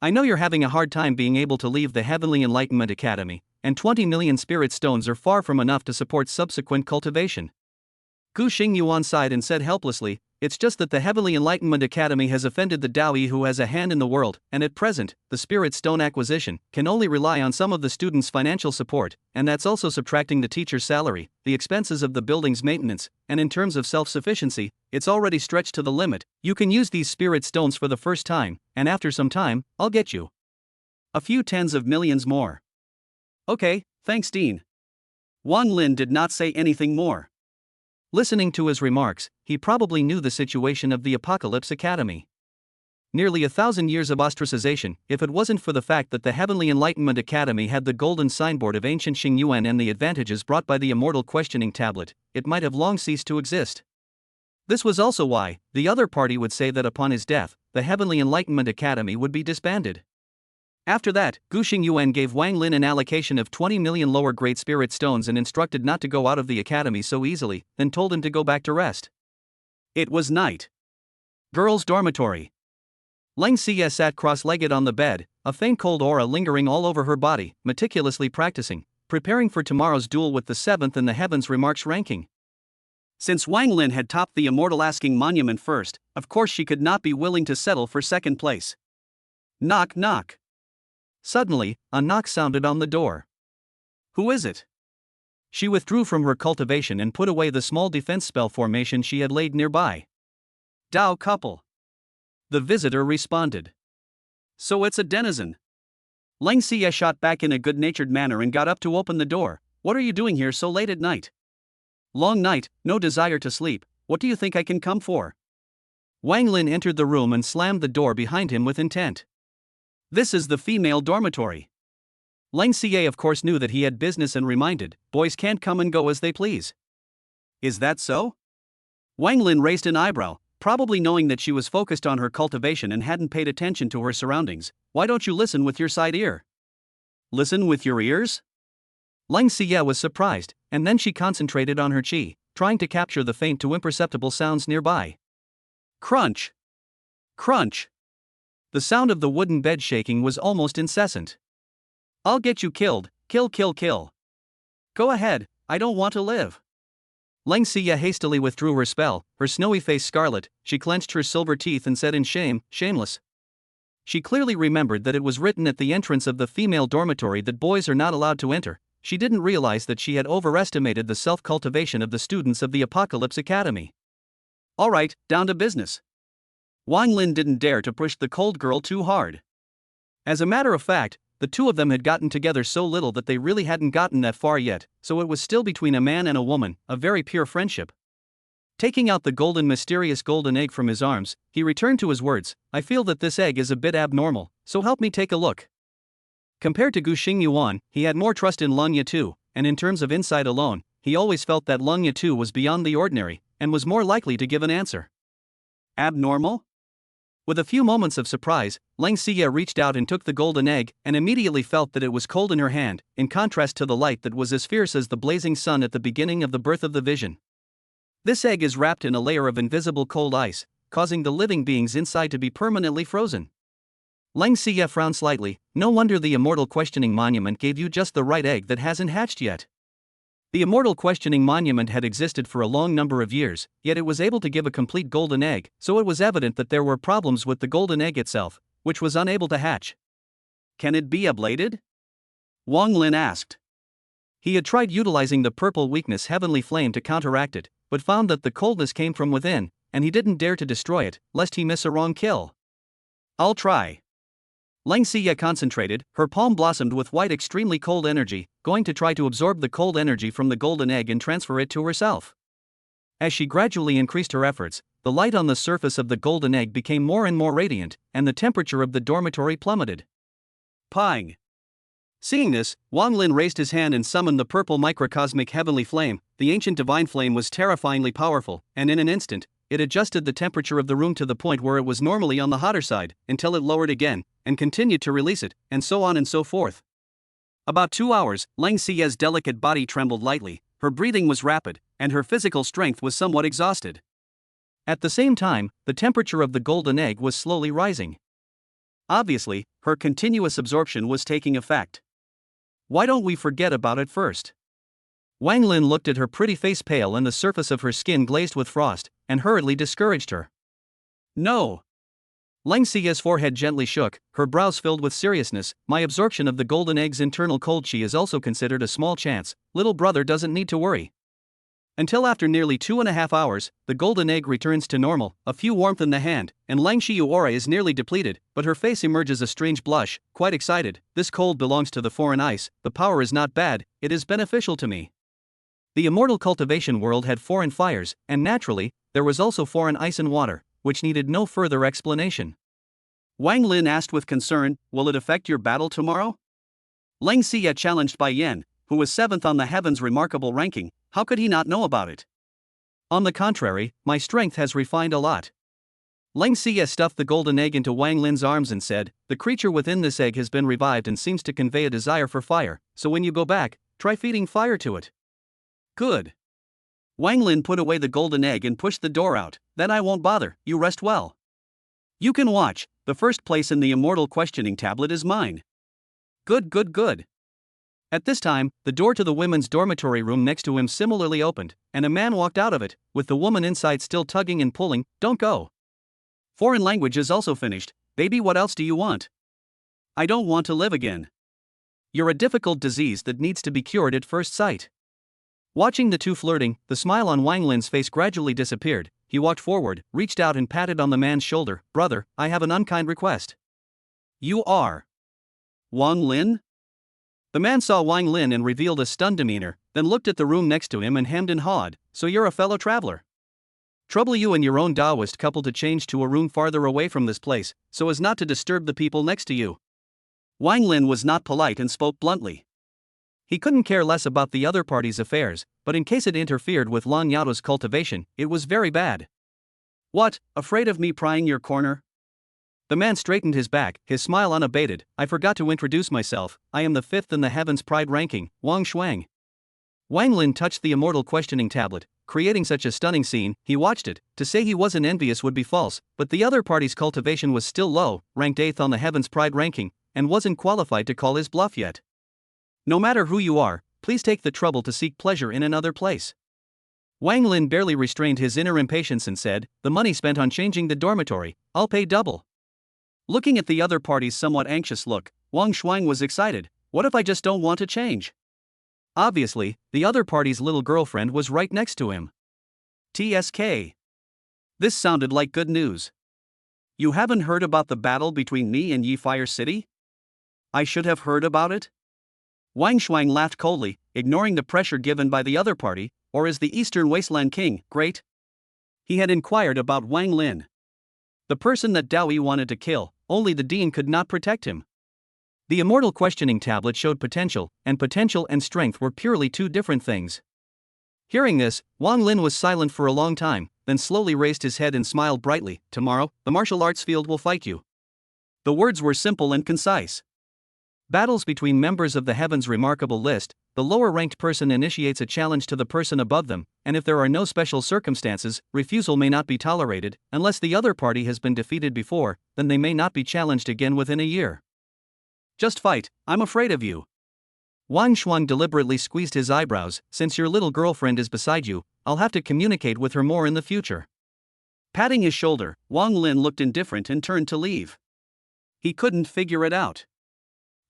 I know you're having a hard time being able to leave the Heavenly Enlightenment Academy, and 20 million spirit stones are far from enough to support subsequent cultivation. Gu Xingyuan sighed and said helplessly, it's just that the Heavenly Enlightenment Academy has offended the Daoyi who has a hand in the world, and at present, the spirit stone acquisition can only rely on some of the students' financial support, and that's also subtracting the teacher's salary, the expenses of the building's maintenance, and in terms of self-sufficiency, it's already stretched to the limit. You can use these spirit stones for the first time, and after some time, I'll get you a few tens of millions more. Okay, thanks Dean. Wang Lin did not say anything more. Listening to his remarks, he probably knew the situation of the Apocalypse Academy. Nearly 1,000 years of ostracization. If it wasn't for the fact that the Heavenly Enlightenment Academy had the golden signboard of ancient Xingyuan and the advantages brought by the immortal questioning tablet, it might have long ceased to exist. This was also why the other party would say that upon his death, the Heavenly Enlightenment Academy would be disbanded. After that, Gu Xingyuan gave Wang Lin an allocation of 20 million lower grade spirit stones and instructed not to go out of the academy so easily, then told him to go back to rest. It was night. Girls' dormitory. Leng Xiyue sat cross-legged on the bed, a faint cold aura lingering all over her body, meticulously practicing, preparing for tomorrow's duel with the 7th in the heavens remarks ranking. Since Wang Lin had topped the immortal asking monument first, of course she could not be willing to settle for second place. Knock knock. Suddenly, a knock sounded on the door. Who is it? She withdrew from her cultivation and put away the small defense spell formation she had laid nearby. Dao couple. The visitor responded. So it's a denizen. Leng Xiyue shot back in a good-natured manner and got up to open the door. What are you doing here so late at night? Long night, no desire to sleep. What do you think I can come for? Wang Lin entered the room and slammed the door behind him with intent. This is the female dormitory. Leng Xiyue of course knew that he had business and reminded, boys can't come and go as they please. Is that so? Wang Lin raised an eyebrow, probably knowing that she was focused on her cultivation and hadn't paid attention to her surroundings. Why don't you listen with your side ear? Listen with your ears? Leng Xiyue was surprised, and then she concentrated on her qi, trying to capture the faint to imperceptible sounds nearby. Crunch! Crunch! The sound of the wooden bed shaking was almost incessant. I'll get you killed, kill kill kill. Go ahead, I don't want to live. Leng Xiyue hastily withdrew her spell, her snowy face scarlet. She clenched her silver teeth and said in shame, shameless. She clearly remembered that it was written at the entrance of the female dormitory that boys are not allowed to enter. She didn't realize that she had overestimated the self-cultivation of the students of the Apocalypse Academy. Alright, down to business. Wang Lin didn't dare to push the cold girl too hard. As a matter of fact, the two of them had gotten together so little that they really hadn't gotten that far yet, so it was still between a man and a woman, a very pure friendship. Taking out the mysterious golden egg from his arms, he returned to his words, I feel that this egg is a bit abnormal, so help me take a look. Compared to Gu Xingyuan, he had more trust in Lung Yitu, and in terms of insight alone, he always felt that Lung Yitu was beyond the ordinary, and was more likely to give an answer. Abnormal? With a few moments of surprise, Leng Xiyue reached out and took the golden egg, and immediately felt that it was cold in her hand, in contrast to the light that was as fierce as the blazing sun at the beginning of the birth of the vision. This egg is wrapped in a layer of invisible cold ice, causing the living beings inside to be permanently frozen. Leng Xiyue frowned slightly. No wonder the Immortal Questioning Monument gave you just the right egg that hasn't hatched yet. The Immortal Questioning Monument had existed for a long number of years, yet it was able to give a complete golden egg, so it was evident that there were problems with the golden egg itself, which was unable to hatch. Can it be ablated? Wang Lin asked. He had tried utilizing the purple weakness Heavenly Flame to counteract it, but found that the coldness came from within, and he didn't dare to destroy it, lest he miss a wrong kill. I'll try. Leng Xiyue concentrated, her palm blossomed with white extremely cold energy, going to try to absorb the cold energy from the golden egg and transfer it to herself. As she gradually increased her efforts, the light on the surface of the golden egg became more and more radiant, and the temperature of the dormitory plummeted. Ping! Seeing this, Wang Lin raised his hand and summoned the purple microcosmic heavenly flame. The ancient divine flame was terrifyingly powerful, and in an instant, it adjusted the temperature of the room to the point where it was normally on the hotter side, until it lowered again, and continued to release it, and so on and so forth. About 2 hours, Leng Xiyue's delicate body trembled lightly, her breathing was rapid, and her physical strength was somewhat exhausted. At the same time, the temperature of the golden egg was slowly rising. Obviously, her continuous absorption was taking effect. Why don't we forget about it first? Wang Lin looked at her pretty face pale and the surface of her skin glazed with frost, and hurriedly discouraged her. No. Leng Xiyue's forehead gently shook, her brows filled with seriousness. My absorption of the golden egg's internal cold chi is also considered a small chance. Little brother doesn't need to worry. Until after nearly 2.5 hours, the golden egg returns to normal, a few warmth in the hand, and Leng Xiyue's aura is nearly depleted, but her face emerges a strange blush, quite excited. This cold belongs to the foreign ice, the power is not bad, it is beneficial to me. The immortal cultivation world had foreign fires, and naturally, there was also foreign ice and water, which needed no further explanation. Wang Lin asked with concern, will it affect your battle tomorrow? Leng Xiyue challenged Bai Yan, who was 7th on the heavens remarkable ranking. How could he not know about it? On the contrary, my strength has refined a lot. Leng Xiyue stuffed the golden egg into Wang Lin's arms and said, the creature within this egg has been revived and seems to convey a desire for fire, so when you go back, try feeding fire to it. Good. Wang Lin put away the golden egg and pushed the door out. Then I won't bother, you rest well. You can watch, the first place in the immortal questioning tablet is mine. Good. At this time, the door to the women's dormitory room next to him similarly opened, and a man walked out of it, with the woman inside still tugging and pulling. Don't go. Foreign language is also finished. Baby, what else do you want? I don't want to live again. You're a difficult disease that needs to be cured at first sight. Watching the two flirting, the smile on Wang Lin's face gradually disappeared. He walked forward, reached out and patted on the man's shoulder. Brother, I have an unkind request. You are Wang Lin? The man saw Wang Lin and revealed a stunned demeanor, then looked at the room next to him and hemmed and hawed. So you're a fellow traveler. Trouble you and your own Taoist couple to change to a room farther away from this place, so as not to disturb the people next to you. Wang Lin was not polite and spoke bluntly. He couldn't care less about the other party's affairs, but in case it interfered with Lang Yado's cultivation, it was very bad. What, afraid of me prying your corner? The man straightened his back, his smile unabated. I forgot to introduce myself, I am the 5th in the heavens pride ranking, Wang Shuang. Wang Lin touched the immortal questioning tablet, creating such a stunning scene. He watched it. To say he wasn't envious would be false, but the other party's cultivation was still low, ranked 8th on the heavens pride ranking, and wasn't qualified to call his bluff yet. No matter who you are, please take the trouble to seek pleasure in another place. Wang Lin barely restrained his inner impatience and said, the money spent on changing the dormitory, I'll pay double. Looking at the other party's somewhat anxious look, Wang Shuang was excited. What if I just don't want to change? Obviously, the other party's little girlfriend was right next to him. TSK. This sounded like good news. You haven't heard about the battle between me and Yi Fire City? I should have heard about it? Wang Shuang laughed coldly, ignoring the pressure given by the other party. Or is the Eastern Wasteland King great? He had inquired about Wang Lin. The person that Dao Yi wanted to kill, only the dean could not protect him. The immortal questioning tablet showed potential and strength were purely two different things. Hearing this, Wang Lin was silent for a long time, then slowly raised his head and smiled brightly. Tomorrow, the martial arts field will fight you. The words were simple and concise. Battles between members of the Heaven's remarkable list, the lower-ranked person initiates a challenge to the person above them, and if there are no special circumstances, refusal may not be tolerated, unless the other party has been defeated before, then they may not be challenged again within a year. Just fight, I'm afraid of you. Wang Shuang deliberately squeezed his eyebrows. Since your little girlfriend is beside you, I'll have to communicate with her more in the future. Patting his shoulder, Wang Lin looked indifferent and turned to leave. He couldn't figure it out.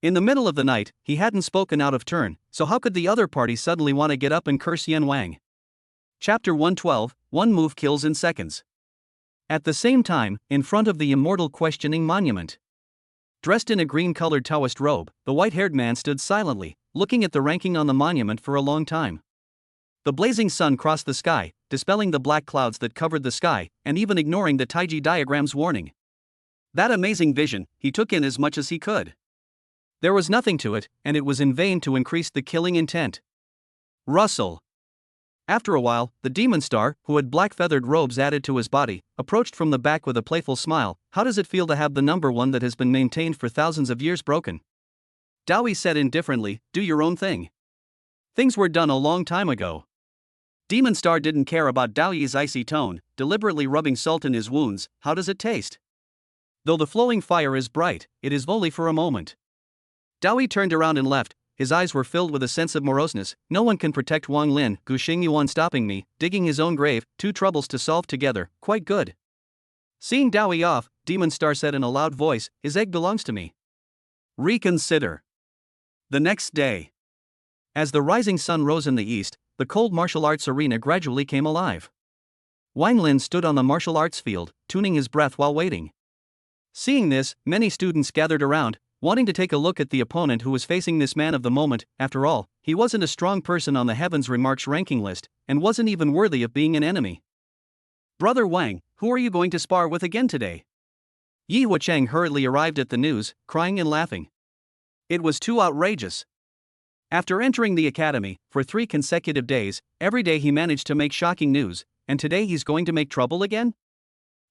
In the middle of the night, he hadn't spoken out of turn, so how could the other party suddenly want to get up and curse Yan Wang? Chapter 112, One Move Kills in Seconds. At the same time, in front of the immortal questioning monument. Dressed in a green-colored Taoist robe, the white-haired man stood silently, looking at the ranking on the monument for a long time. The blazing sun crossed the sky, dispelling the black clouds that covered the sky, and even ignoring the Taiji diagram's warning. That amazing vision, he took in as much as he could. There was nothing to it, and it was in vain to increase the killing intent. Russell. After a while, the demon star, who had black feathered robes added to his body, approached from the back with a playful smile. How does it feel to have the number one that has been maintained for thousands of years broken? Dao Yi said indifferently, do your own thing. Things were done a long time ago. Demon star didn't care about Dao Yi's icy tone, deliberately rubbing salt in his wounds. How does it taste? Though the flowing fire is bright, it is only for a moment. Dao Yi turned around and left. His eyes were filled with a sense of moroseness. No one can protect Wang Lin. Gu Xingyuan stopping me, digging his own grave, two troubles to solve together, quite good. Seeing Dao Yi off, Demon Star said in a loud voice, his egg belongs to me. Reconsider. The next day. As the rising sun rose in the east, the cold martial arts arena gradually came alive. Wang Lin stood on the martial arts field, tuning his breath while waiting. Seeing this, many students gathered around, wanting to take a look at the opponent who was facing this man of the moment. After all, he wasn't a strong person on the Heaven's Remarks ranking list, and wasn't even worthy of being an enemy. Brother Wang, who are you going to spar with again today? Yi Huacheng hurriedly arrived at the news, crying and laughing. It was too outrageous. After entering the academy, for 3 consecutive days, every day he managed to make shocking news, and today he's going to make trouble again?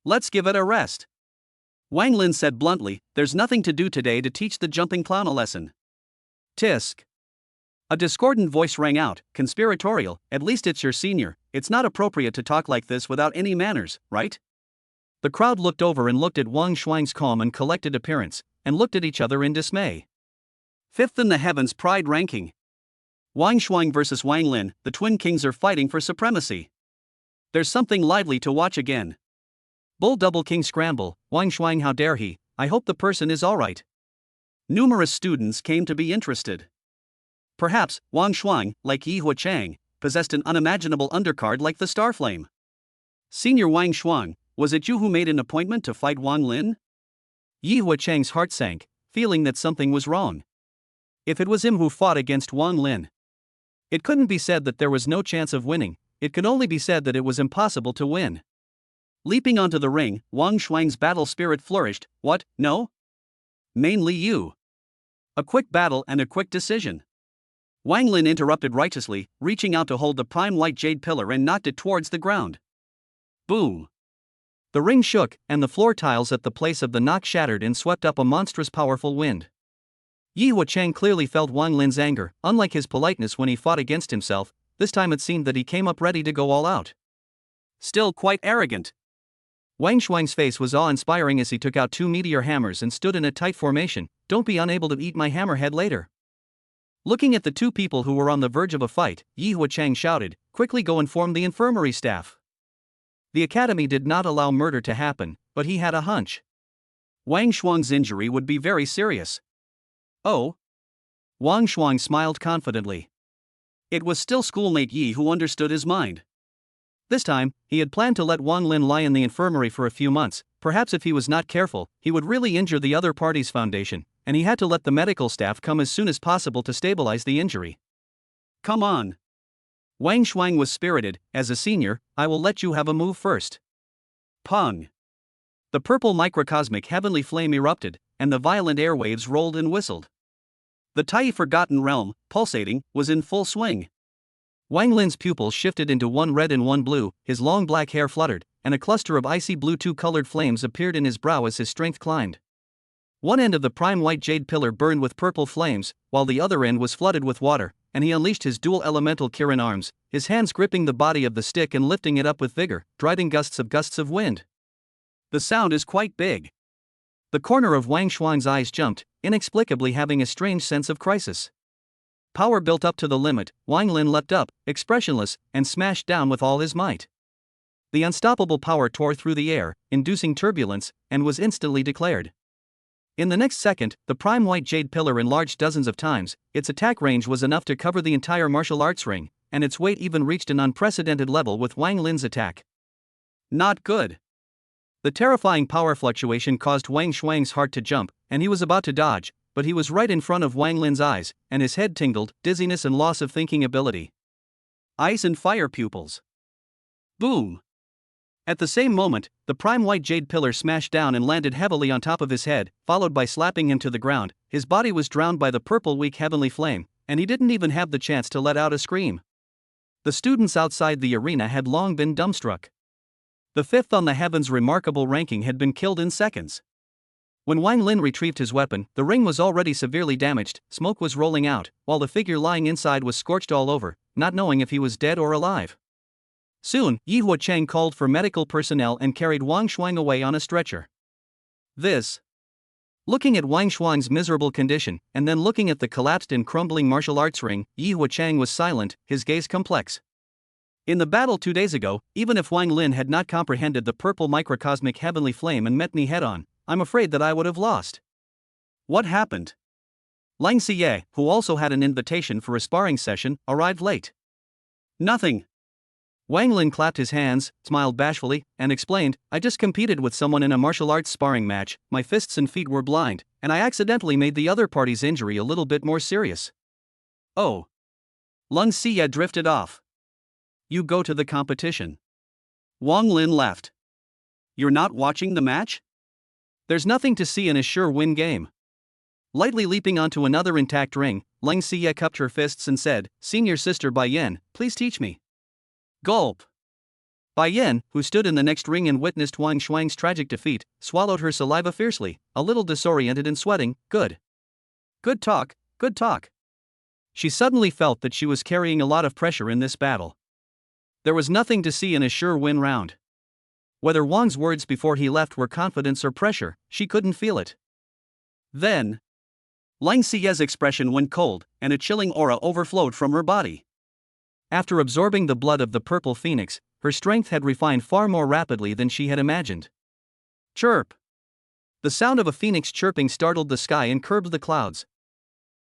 Let's give it a rest. Wang Lin said bluntly, there's nothing to do today to teach the jumping clown a lesson. Tisk. A discordant voice rang out, conspiratorial, at least it's your senior, it's not appropriate to talk like this without any manners, right? The crowd looked over and looked at Wang Shuang's calm and collected appearance, and looked at each other in dismay. 5th in the Heavens Pride ranking. Wang Shuang versus Wang Lin, the twin kings are fighting for supremacy. There's something lively to watch again. Bull double king scramble, Wang Shuang how dare he, I hope the person is alright. Numerous students came to be interested. Perhaps, Wang Shuang, like Yi Huacheng, possessed an unimaginable undercard like the Starflame. Senior Wang Shuang, was it you who made an appointment to fight Wang Lin? Yi Huacheng's heart sank, feeling that something was wrong. If it was him who fought against Wang Lin, it couldn't be said that there was no chance of winning, it could only be said that it was impossible to win. Leaping onto the ring, Wang Shuang's battle spirit flourished. What, no? Mainly you. A quick battle and a quick decision. Wang Lin interrupted righteously, reaching out to hold the prime white jade pillar and knocked it towards the ground. Boom. The ring shook, and the floor tiles at the place of the knock shattered and swept up a monstrous powerful wind. Yi Huacheng clearly felt Wang Lin's anger. Unlike his politeness when he fought against himself, this time it seemed that he came up ready to go all out. Still quite arrogant. Wang Shuang's face was awe-inspiring as he took out 2 meteor hammers and stood in a tight formation. Don't be unable to eat my hammerhead later. Looking at the 2 people who were on the verge of a fight, Yi Huacheng shouted, quickly go inform the infirmary staff. The academy did not allow murder to happen, but he had a hunch. Wang Shuang's injury would be very serious. Oh? Wang Shuang smiled confidently. It was still schoolmate Yi who understood his mind. This time, he had planned to let Wang Lin lie in the infirmary for a few months. Perhaps if he was not careful, he would really injure the other party's foundation, and he had to let the medical staff come as soon as possible to stabilize the injury. Come on. Wang Shuang was spirited. As a senior, I will let you have a move first. Pung. The purple microcosmic heavenly flame erupted, and the violent airwaves rolled and whistled. The Tai Forgotten Realm, pulsating, was in full swing. Wang Lin's pupils shifted into one red and one blue, his long black hair fluttered, and a cluster of icy blue two-colored flames appeared in his brow as his strength climbed. One end of the prime white jade pillar burned with purple flames, while the other end was flooded with water, and he unleashed his dual elemental Kirin arms, his hands gripping the body of the stick and lifting it up with vigor, driving gusts of wind. The sound is quite big. The corner of Wang Shuang's eyes jumped, inexplicably having a strange sense of crisis. Power built up to the limit, Wang Lin leapt up, expressionless, and smashed down with all his might. The unstoppable power tore through the air, inducing turbulence, and was instantly declared. In the next second, the prime white jade pillar enlarged dozens of times. Its attack range was enough to cover the entire martial arts ring, and its weight even reached an unprecedented level with Wang Lin's attack. Not good. The terrifying power fluctuation caused Wang Shuang's heart to jump, and he was about to dodge, but he was right in front of Wang Lin's eyes, and his head tingled, dizziness and loss of thinking ability. Ice and fire pupils. Boom! At the same moment, the prime white jade pillar smashed down and landed heavily on top of his head, followed by slapping him to the ground. His body was drowned by the purple weak heavenly flame, and he didn't even have the chance to let out a scream. The students outside the arena had long been dumbstruck. The fifth on the heavens' remarkable ranking had been killed in seconds. When Wang Lin retrieved his weapon, the ring was already severely damaged, smoke was rolling out, while the figure lying inside was scorched all over, not knowing if he was dead or alive. Soon, Yi Huacheng called for medical personnel and carried Wang Shuang away on a stretcher. Looking at Wang Shuang's miserable condition, and then looking at the collapsed and crumbling martial arts ring, Yi Huacheng was silent, his gaze complex. In the battle 2 days ago, even if Wang Lin had not comprehended the purple microcosmic heavenly flame and met me head-on, I'm afraid that I would have lost. What happened? Xiyue, who also had an invitation for a sparring session, arrived late. Nothing. Wang Lin clapped his hands, smiled bashfully, and explained, I just competed with someone in a martial arts sparring match, my fists and feet were blind, and I accidentally made the other party's injury a little bit more serious. Oh. Xiyue drifted off. You go to the competition. Wang Lin laughed. You're not watching the match? There's nothing to see in a sure win game. Lightly leaping onto another intact ring, Xiyue cupped her fists and said, Senior sister Bai Yan, please teach me. Gulp. Bai Yan, who stood in the next ring and witnessed Wang Shuang's tragic defeat, swallowed her saliva fiercely, a little disoriented and sweating. Good. Good talk, good talk. She suddenly felt that she was carrying a lot of pressure in this battle. There was nothing to see in a sure win round. Whether Wang's words before he left were confidence or pressure, she couldn't feel it. Then, Xiyue's expression went cold, and a chilling aura overflowed from her body. After absorbing the blood of the purple phoenix, her strength had refined far more rapidly than she had imagined. Chirp! The sound of a phoenix chirping startled the sky and curbed the clouds.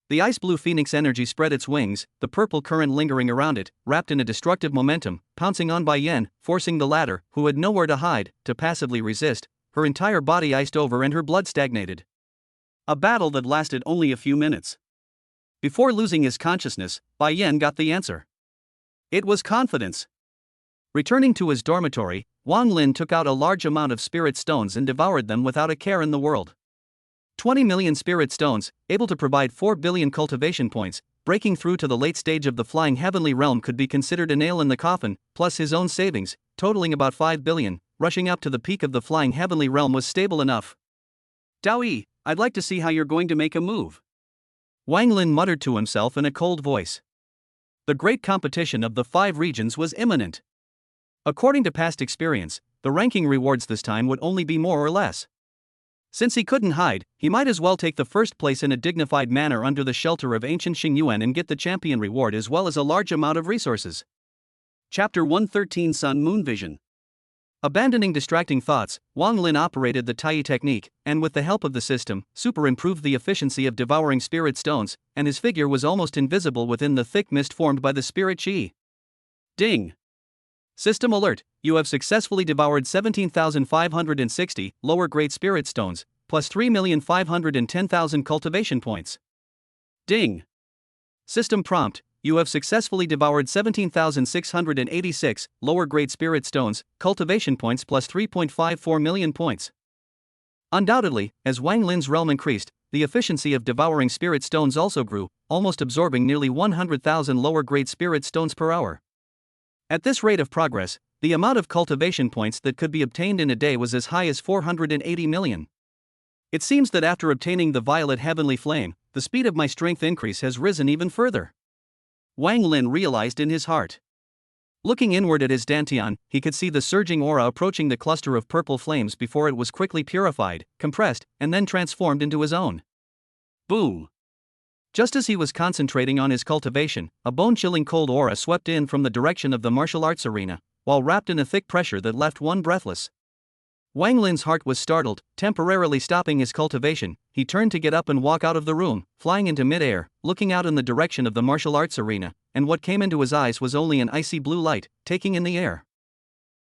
The ice-blue phoenix energy spread its wings, the purple current lingering around it, wrapped in a destructive momentum, pouncing on Bai Yan, forcing the latter, who had nowhere to hide, to passively resist. Her entire body iced over and her blood stagnated. A battle that lasted only a few minutes. Before losing his consciousness, Bai Yan got the answer. It was confidence. Returning to his dormitory, Wang Lin took out a large amount of spirit stones and devoured them without a care in the world. 20 million spirit stones, able to provide 4 billion cultivation points, breaking through to the late stage of the flying heavenly realm could be considered a nail in the coffin, plus his own savings, totaling about 5 billion, rushing up to the peak of the flying heavenly realm was stable enough. Daoyi, I'd like to see how you're going to make a move. Wang Lin muttered to himself in a cold voice. The great competition of the 5 regions was imminent. According to past experience, the ranking rewards this time would only be more or less. Since he couldn't hide, he might as well take the first place in a dignified manner under the shelter of ancient Xiyue and get the champion reward as well as a large amount of resources. Chapter 113 Sun Moon Vision. Abandoning distracting thoughts, Wang Lin operated the Tai technique, and with the help of the system, super improved the efficiency of devouring spirit stones, and his figure was almost invisible within the thick mist formed by the spirit Qi. Ding! System alert, you have successfully devoured 17,560 lower grade spirit stones, plus 3,510,000 cultivation points. Ding! System prompt, you have successfully devoured 17,686 lower grade spirit stones, cultivation points plus 3.54 million points. Undoubtedly, as Wang Lin's realm increased, the efficiency of devouring spirit stones also grew, almost absorbing nearly 100,000 lower grade spirit stones per hour. At this rate of progress, the amount of cultivation points that could be obtained in a day was as high as 480 million. It seems that after obtaining the violet heavenly flame, the speed of my strength increase has risen even further. Wang Lin realized in his heart. Looking inward at his dantian, he could see the surging aura approaching the cluster of purple flames before it was quickly purified, compressed, and then transformed into his own. Boom! Just as he was concentrating on his cultivation, a bone-chilling cold aura swept in from the direction of the martial arts arena, while wrapped in a thick pressure that left one breathless. Wang Lin's heart was startled, temporarily stopping his cultivation. He turned to get up and walk out of the room, flying into midair, looking out in the direction of the martial arts arena, and what came into his eyes was only an icy blue light, taking in the air.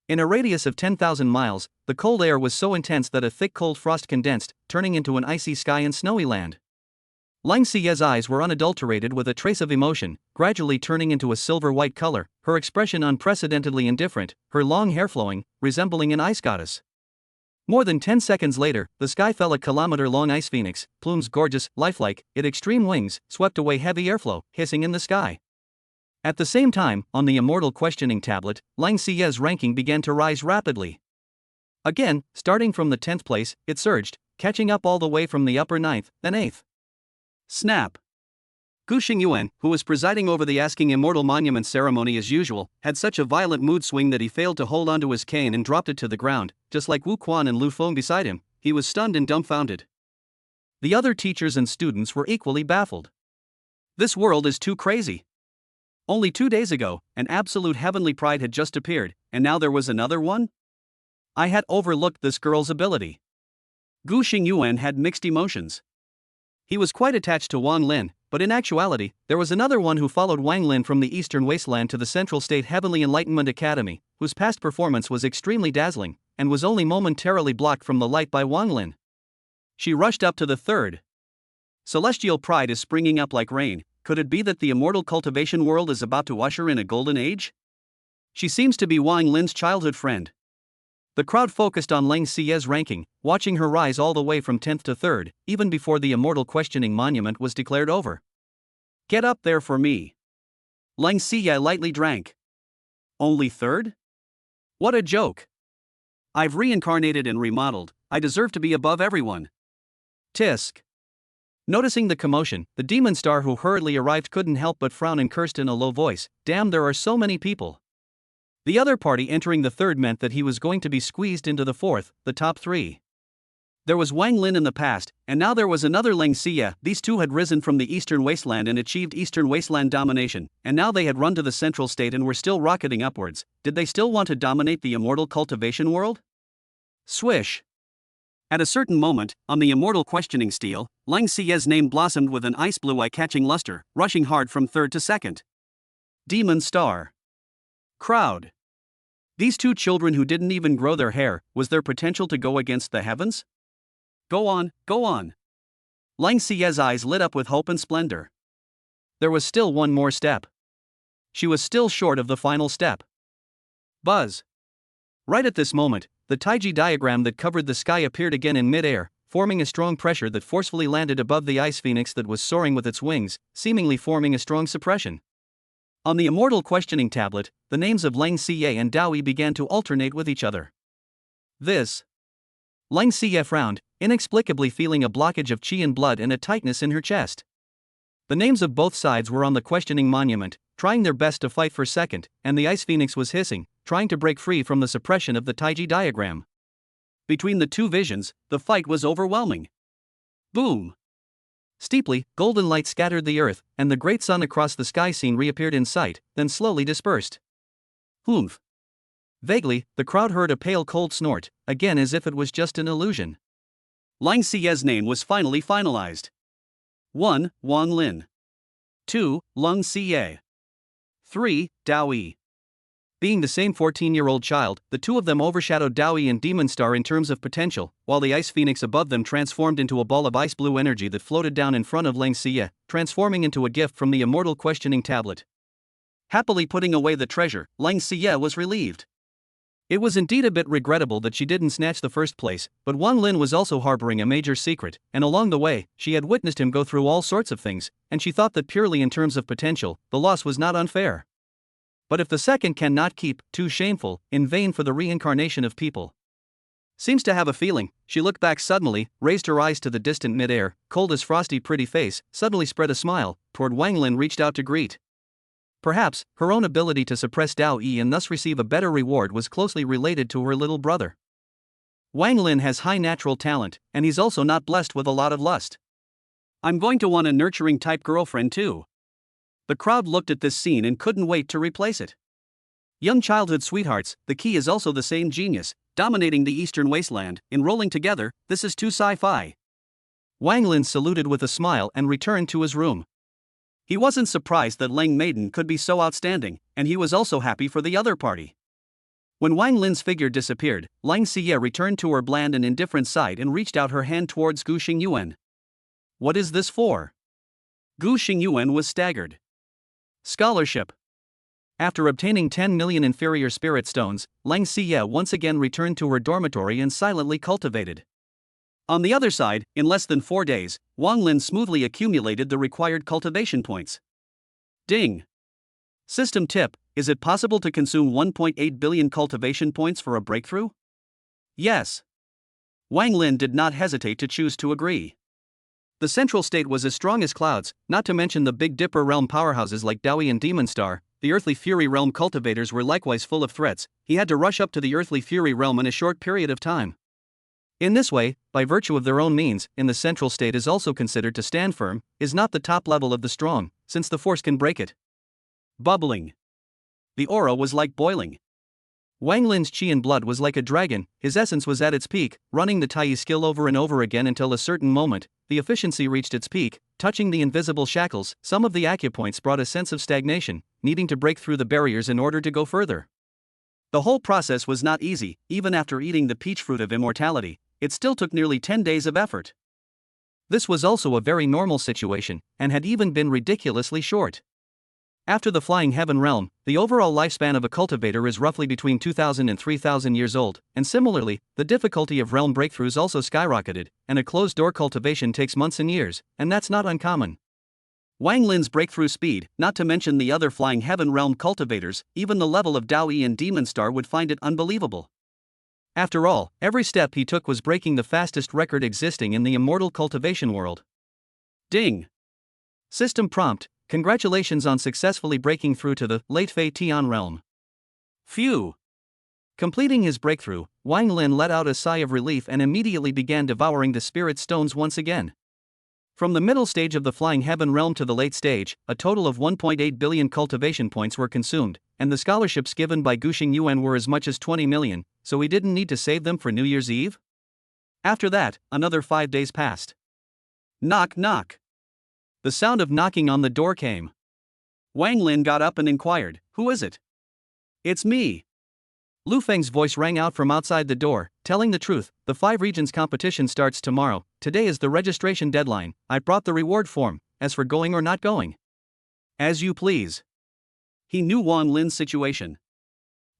In a radius of 10,000 miles, the cold air was so intense that a thick cold frost condensed, turning into an icy sky and snowy land. Lang Xie's eyes were unadulterated with a trace of emotion, gradually turning into a silver-white color, her expression unprecedentedly indifferent, her long hair flowing, resembling an ice goddess. More than 10 seconds later, the sky fell a kilometer-long ice phoenix, plumes gorgeous, lifelike, its extreme wings, swept away heavy airflow, hissing in the sky. At the same time, on the immortal questioning tablet, Lang Xie's ranking began to rise rapidly. Again, starting from the 10th place, it surged, catching up all the way from the upper 9th, then 8th. Snap! Gu Xingyuan, who was presiding over the Asking Immortal Monument ceremony as usual, had such a violent mood swing that he failed to hold onto his cane and dropped it to the ground, just like Wu Quan and Lu Feng beside him. He was stunned and dumbfounded. The other teachers and students were equally baffled. This world is too crazy. Only 2 days ago, an absolute heavenly pride had just appeared, and now there was another one? I had overlooked this girl's ability. Gu Xingyuan had mixed emotions. He was quite attached to Wang Lin, but in actuality, there was another one who followed Wang Lin from the Eastern Wasteland to the Central State Heavenly Enlightenment Academy, whose past performance was extremely dazzling, and was only momentarily blocked from the light by Wang Lin. She rushed up to the third. Celestial pride is springing up like rain. Could it be that the immortal cultivation world is about to usher in a golden age? She seems to be Wang Lin's childhood friend. The crowd focused on Lang Xie's ranking, watching her rise all the way from 10th to 3rd, even before the immortal questioning monument was declared over. Get up there for me. Lang Xie lightly drank. Only 3rd? What a joke. I've reincarnated and remodeled, I deserve to be above everyone. Tisk. Noticing the commotion, the demon star who hurriedly arrived couldn't help but frown and cursed in a low voice. Damn, there are so many people. The other party entering the 3rd meant that he was going to be squeezed into the 4th, the top 3. There was Wang Lin in the past, and now there was another Lang Xie. These two had risen from the Eastern Wasteland and achieved Eastern Wasteland domination, and now they had run to the Central State and were still rocketing upwards. Did they still want to dominate the immortal cultivation world? Swish! At a certain moment, on the immortal questioning stele, Lang Xie's name blossomed with an ice blue eye-catching luster, rushing hard from 3rd to 2nd. Demon Star. Crowd. These two children who didn't even grow their hair, was there potential to go against the heavens? Go on, go on. Lang Xie's eyes lit up with hope and splendor. There was still one more step. She was still short of the final step. Buzz. Right at this moment, the Taiji diagram that covered the sky appeared again in mid-air, forming a strong pressure that forcefully landed above the ice phoenix that was soaring with its wings, seemingly forming a strong suppression. On the immortal questioning tablet, the names of Lang Xie and Daoyi began to alternate with each other. This. Lang Xie frowned, inexplicably feeling a blockage of qi and blood and a tightness in her chest. The names of both sides were on the questioning monument, trying their best to fight for second, and the ice phoenix was hissing, trying to break free from the suppression of the Taiji diagram. Between the two visions, the fight was overwhelming. Boom! Steeply, golden light scattered the earth, and the great sun across the sky scene reappeared in sight, then slowly dispersed. Humph! Vaguely, the crowd heard a pale cold snort, again as if it was just an illusion. Lang Xie's name was finally finalized. 1. Wang Lin. 2. Lung Xie. 3. Dao Yi. Being the same 14-year-old child, the two of them overshadowed Dao Yi and Demon Star in terms of potential, while the ice phoenix above them transformed into a ball of ice blue energy that floated down in front of Lang Xie, transforming into a gift from the immortal questioning tablet. Happily putting away the treasure, Lang Xie was relieved. It was indeed a bit regrettable that she didn't snatch the first place, but Wang Lin was also harboring a major secret, and along the way, she had witnessed him go through all sorts of things, and she thought that purely in terms of potential, the loss was not unfair. But if the second cannot keep, too shameful, in vain for the reincarnation of people. Seems to have a feeling. She looked back suddenly, raised her eyes to the distant mid-air, cold as frosty pretty face, suddenly spread a smile, toward Wang Lin reached out to greet. Perhaps, her own ability to suppress Dao Yi and thus receive a better reward was closely related to her little brother. Wang Lin has high natural talent, and he's also not blessed with a lot of lust. I'm going to want a nurturing type girlfriend too. The crowd looked at this scene and couldn't wait to replace it. Young childhood sweethearts, the key is also the same genius, dominating the eastern wasteland, enrolling together, this is too sci-fi. Wang Lin saluted with a smile and returned to his room. He wasn't surprised that Lang Maiden could be so outstanding, and he was also happy for the other party. When Wang Lin's figure disappeared, Lang Xie returned to her bland and indifferent side and reached out her hand towards Gu Xingyuan. What is this for? Gu Xingyuan was staggered. Scholarship. After obtaining 10 million inferior spirit stones, Lang Xie once again returned to her dormitory and silently cultivated. On the other side, in less than 4 days, Wang Lin smoothly accumulated the required cultivation points. Ding! System tip, is it possible to consume 1.8 billion cultivation points for a breakthrough? Yes. Wang Lin did not hesitate to choose to agree. The central state was as strong as clouds, not to mention the Big Dipper realm powerhouses like Dao Yi and Demon Star. The Earthly Fury realm cultivators were likewise full of threats. He had to rush up to the Earthly Fury realm in a short period of time. In this way, by virtue of their own means, in the central state is also considered to stand firm, is not the top level of the strong, since the force can break it. Bubbling. The aura was like boiling. Wang Lin's qi and blood was like a dragon, his essence was at its peak, running the Tai skill over and over again until a certain moment, the efficiency reached its peak, touching the invisible shackles. Some of the acupoints brought a sense of stagnation, needing to break through the barriers in order to go further. The whole process was not easy, even after eating the peach fruit of immortality. It still took nearly 10 days of effort. This was also a very normal situation, and had even been ridiculously short. After the Flying Heaven realm, the overall lifespan of a cultivator is roughly between 2,000 and 3,000 years old, and similarly, the difficulty of realm breakthroughs also skyrocketed, and a closed-door cultivation takes months and years, and that's not uncommon. Wang Lin's breakthrough speed, not to mention the other Flying Heaven realm cultivators, even the level of Dao Yi and Demon Star would find it unbelievable. After all, every step he took was breaking the fastest record existing in the immortal cultivation world. Ding! System prompt, congratulations on successfully breaking through to the Late Fei Tian realm. Phew! Completing his breakthrough, Wang Lin let out a sigh of relief and immediately began devouring the spirit stones once again. From the middle stage of the Flying Heaven realm to the late stage, a total of 1.8 billion cultivation points were consumed, and the scholarships given by Gu Xingyuan were as much as 20 million, so he didn't need to save them for New Year's Eve? After that, another 5 days passed. Knock knock. The sound of knocking on the door came. Wang Lin got up and inquired, "Who is it?" "It's me." Lu Feng's voice rang out from outside the door, telling the truth. The 5 regions competition starts tomorrow. Today is the registration deadline. I brought the reward form. As for going or not going, as you please. He knew Wang Lin's situation.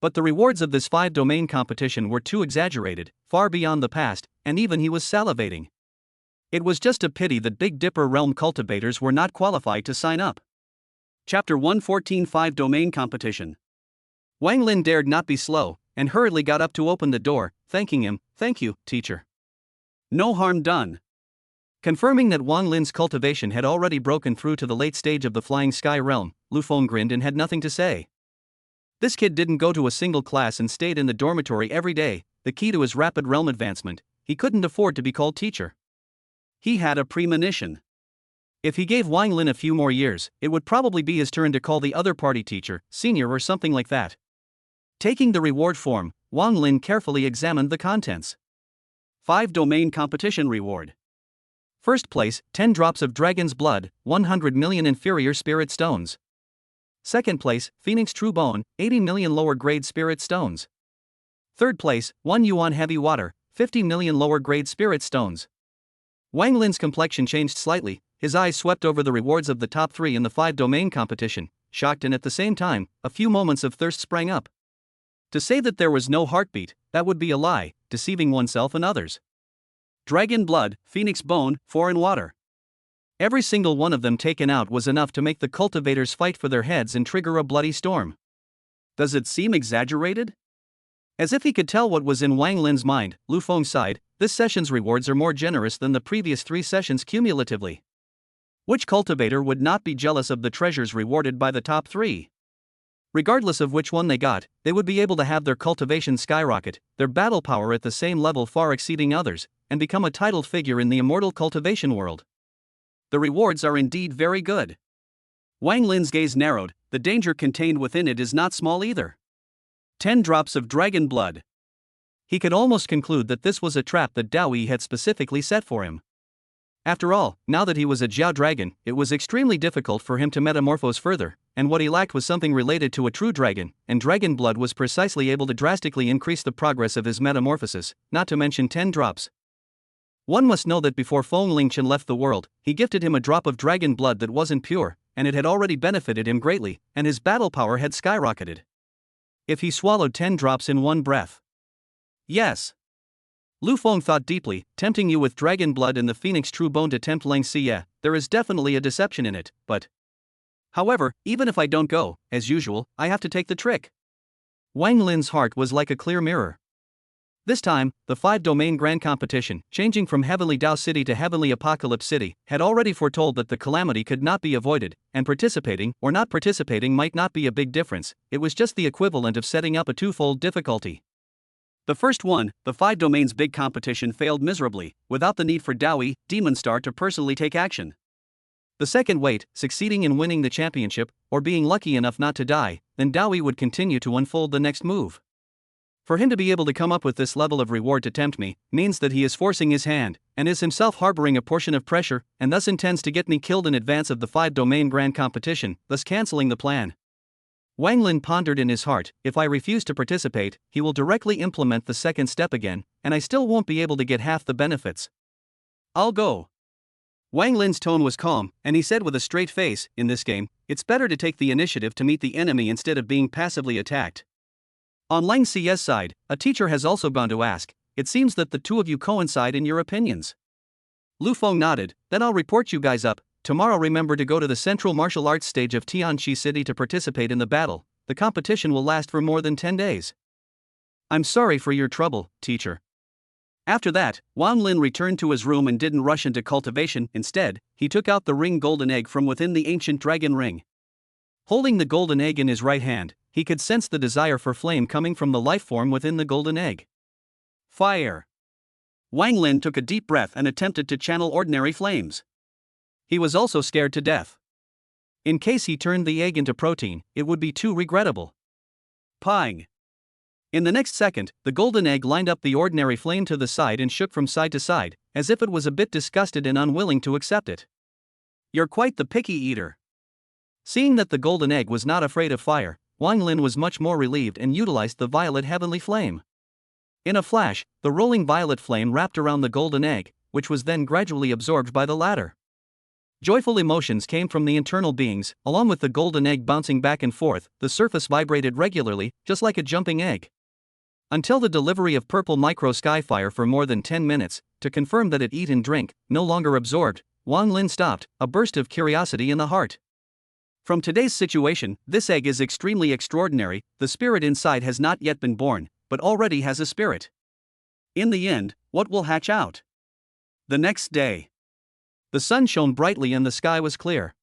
But the rewards of this 5-domain competition were too exaggerated, far beyond the past, and even he was salivating. It was just a pity that Big Dipper realm cultivators were not qualified to sign up. Chapter 114 5-domain competition. Wang Lin dared not be slow, and hurriedly got up to open the door, thanking him. "Thank you, teacher." No harm done. Confirming that Wang Lin's cultivation had already broken through to the late stage of the Flying Sky realm, Lu Feng grinned and had nothing to say. This kid didn't go to a single class and stayed in the dormitory every day. The key to his rapid realm advancement, he couldn't afford to be called teacher. He had a premonition. If he gave Wang Lin a few more years, it would probably be his turn to call the other party teacher, senior or something like that. Taking the reward form, Wang Lin carefully examined the contents. 5 Domain Competition Reward. First place, 10 drops of dragon's blood, 100 million inferior spirit stones. Second place, Phoenix True Bone, 80 million lower grade spirit stones. Third place, 1 Yuan Heavy Water, 50 million lower grade spirit stones. Wang Lin's complexion changed slightly, his eyes swept over the rewards of the top 3 in the 5 domain competition, shocked, and at the same time, a few moments of thirst sprang up. To say that there was no heartbeat, that would be a lie, deceiving oneself and others. Dragon Blood, Phoenix Bone, Foreign Water. Every single one of them taken out was enough to make the cultivators fight for their heads and trigger a bloody storm. Does it seem exaggerated? As if he could tell what was in Wang Lin's mind, Lu Feng sighed, this session's rewards are more generous than the previous 3 sessions cumulatively. Which cultivator would not be jealous of the treasures rewarded by the top 3? Regardless of which one they got, they would be able to have their cultivation skyrocket, their battle power at the same level far exceeding others, and become a titled figure in the immortal cultivation world. The rewards are indeed very good. Wang Lin's gaze narrowed, the danger contained within it is not small either. 10 drops of dragon blood. He could almost conclude that this was a trap that Daoyi had specifically set for him. After all, now that he was a Jiao dragon, it was extremely difficult for him to metamorphose further, and what he lacked was something related to a true dragon, and dragon blood was precisely able to drastically increase the progress of his metamorphosis, not to mention 10 drops. One must know that before Feng Lingchen left the world, he gifted him a drop of dragon blood that wasn't pure, and it had already benefited him greatly, and his battle power had skyrocketed. If he swallowed 10 drops in one breath. Yes. Lu Feng thought deeply, tempting you with dragon blood and the Phoenix True Bone to tempt Lang Xiyue, there is definitely a deception in it, but... However, even if I don't go, as usual, I have to take the trick. Wang Lin's heart was like a clear mirror. This time, the 5-domain grand competition, changing from Heavenly Dao City to Heavenly Apocalypse City, had already foretold that the calamity could not be avoided, and participating or not participating might not be a big difference, it was just the equivalent of setting up a twofold difficulty. The first one, the 5 domains big competition, failed miserably, without the need for Daoyi, Demon Star to personally take action. The second weight, succeeding in winning the championship, or being lucky enough not to die, then Daoyi would continue to unfold the next move. For him to be able to come up with this level of reward to tempt me, means that he is forcing his hand, and is himself harboring a portion of pressure, and thus intends to get me killed in advance of the 5-domain grand competition, thus cancelling the plan. Wang Lin pondered in his heart, if I refuse to participate, he will directly implement the second step again, and I still won't be able to get half the benefits. I'll go. Wang Lin's tone was calm, and he said with a straight face, in this game, it's better to take the initiative to meet the enemy instead of being passively attacked. On Lang Xiyue's side, a teacher has also gone to ask, it seems that the two of you coincide in your opinions. Lu Feng nodded, then I'll report you guys up. Tomorrow remember to go to the central martial arts stage of Tianqi City to participate in the battle. The competition will last for more than 10 days. I'm sorry for your trouble, teacher. After that, Wang Lin returned to his room and didn't rush into cultivation. Instead, he took out the ring golden egg from within the ancient dragon ring. Holding the golden egg in his right hand, he could sense the desire for flame coming from the life form within the golden egg. Fire. Wang Lin took a deep breath and attempted to channel ordinary flames. He was also scared to death. In case he turned the egg into protein, it would be too regrettable. Pang. In the next second, the golden egg lined up the ordinary flame to the side and shook from side to side, as if it was a bit disgusted and unwilling to accept it. You're quite the picky eater. Seeing that the golden egg was not afraid of fire, Wang Lin was much more relieved and utilized the violet heavenly flame. In a flash, the rolling violet flame wrapped around the golden egg, which was then gradually absorbed by the latter. Joyful emotions came from the internal beings, along with the golden egg bouncing back and forth. The surface vibrated regularly, just like a jumping egg. Until the delivery of purple micro skyfire for more than 10 minutes, to confirm that it eat and drink, no longer absorbed, Wang Lin stopped, a burst of curiosity in the heart. From today's situation, this egg is extremely extraordinary. The spirit inside has not yet been born, but already has a spirit. In the end, what will hatch out? The next day. The sun shone brightly and the sky was clear.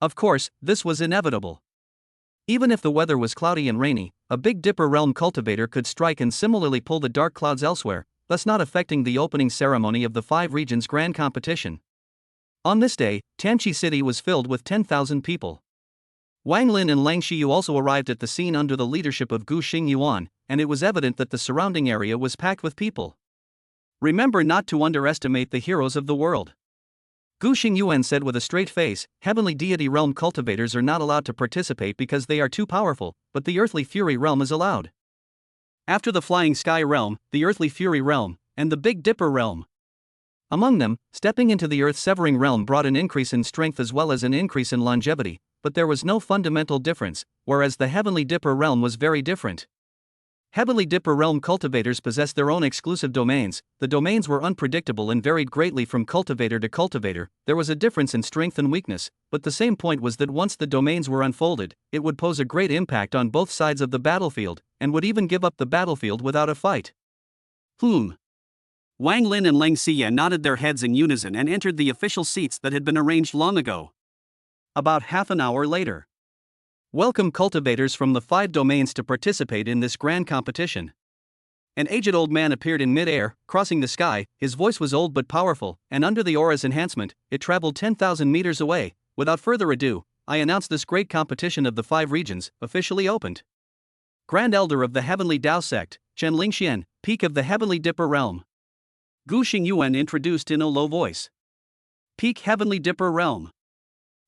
Of course, this was inevitable. Even if the weather was cloudy and rainy, a Big Dipper realm cultivator could strike and similarly pull the dark clouds elsewhere, thus not affecting the opening ceremony of the 5 regions grand competition. On this day, Tianqi City was filled with 10,000 people. Wang Lin and Lang Xiyue also arrived at the scene under the leadership of Gu Xingyuan, and it was evident that the surrounding area was packed with people. Remember not to underestimate the heroes of the world. Gu Xingyuan said with a straight face, Heavenly Deity Realm cultivators are not allowed to participate because they are too powerful, but the Earthly Fury Realm is allowed. After the Flying Sky Realm, the Earthly Fury Realm, and the Big Dipper Realm. Among them, stepping into the Earth-severing realm brought an increase in strength as well as an increase in longevity, but there was no fundamental difference, whereas the Heavenly Dipper Realm was very different. Heavenly Dipper Realm cultivators possessed their own exclusive domains. The domains were unpredictable and varied greatly from cultivator to cultivator. There was a difference in strength and weakness, but the same point was that once the domains were unfolded, it would pose a great impact on both sides of the battlefield, and would even give up the battlefield without a fight. Wang Lin and Lang Xiyue nodded their heads in unison and entered the official seats that had been arranged long ago. About half an hour later. Welcome cultivators from the 5 domains to participate in this grand competition. An aged old man appeared in mid-air, crossing the sky. His voice was old but powerful, and under the aura's enhancement, it traveled 10,000 meters away. Without further adu, I announce this great competition of the 5 regions, officially opened. Grand Elder of the Heavenly Tao Sect, Chen Lingxian, Peak of the Heavenly Dipper Realm. Gu Xingyuan introduced in a low voice. Peak Heavenly Dipper Realm.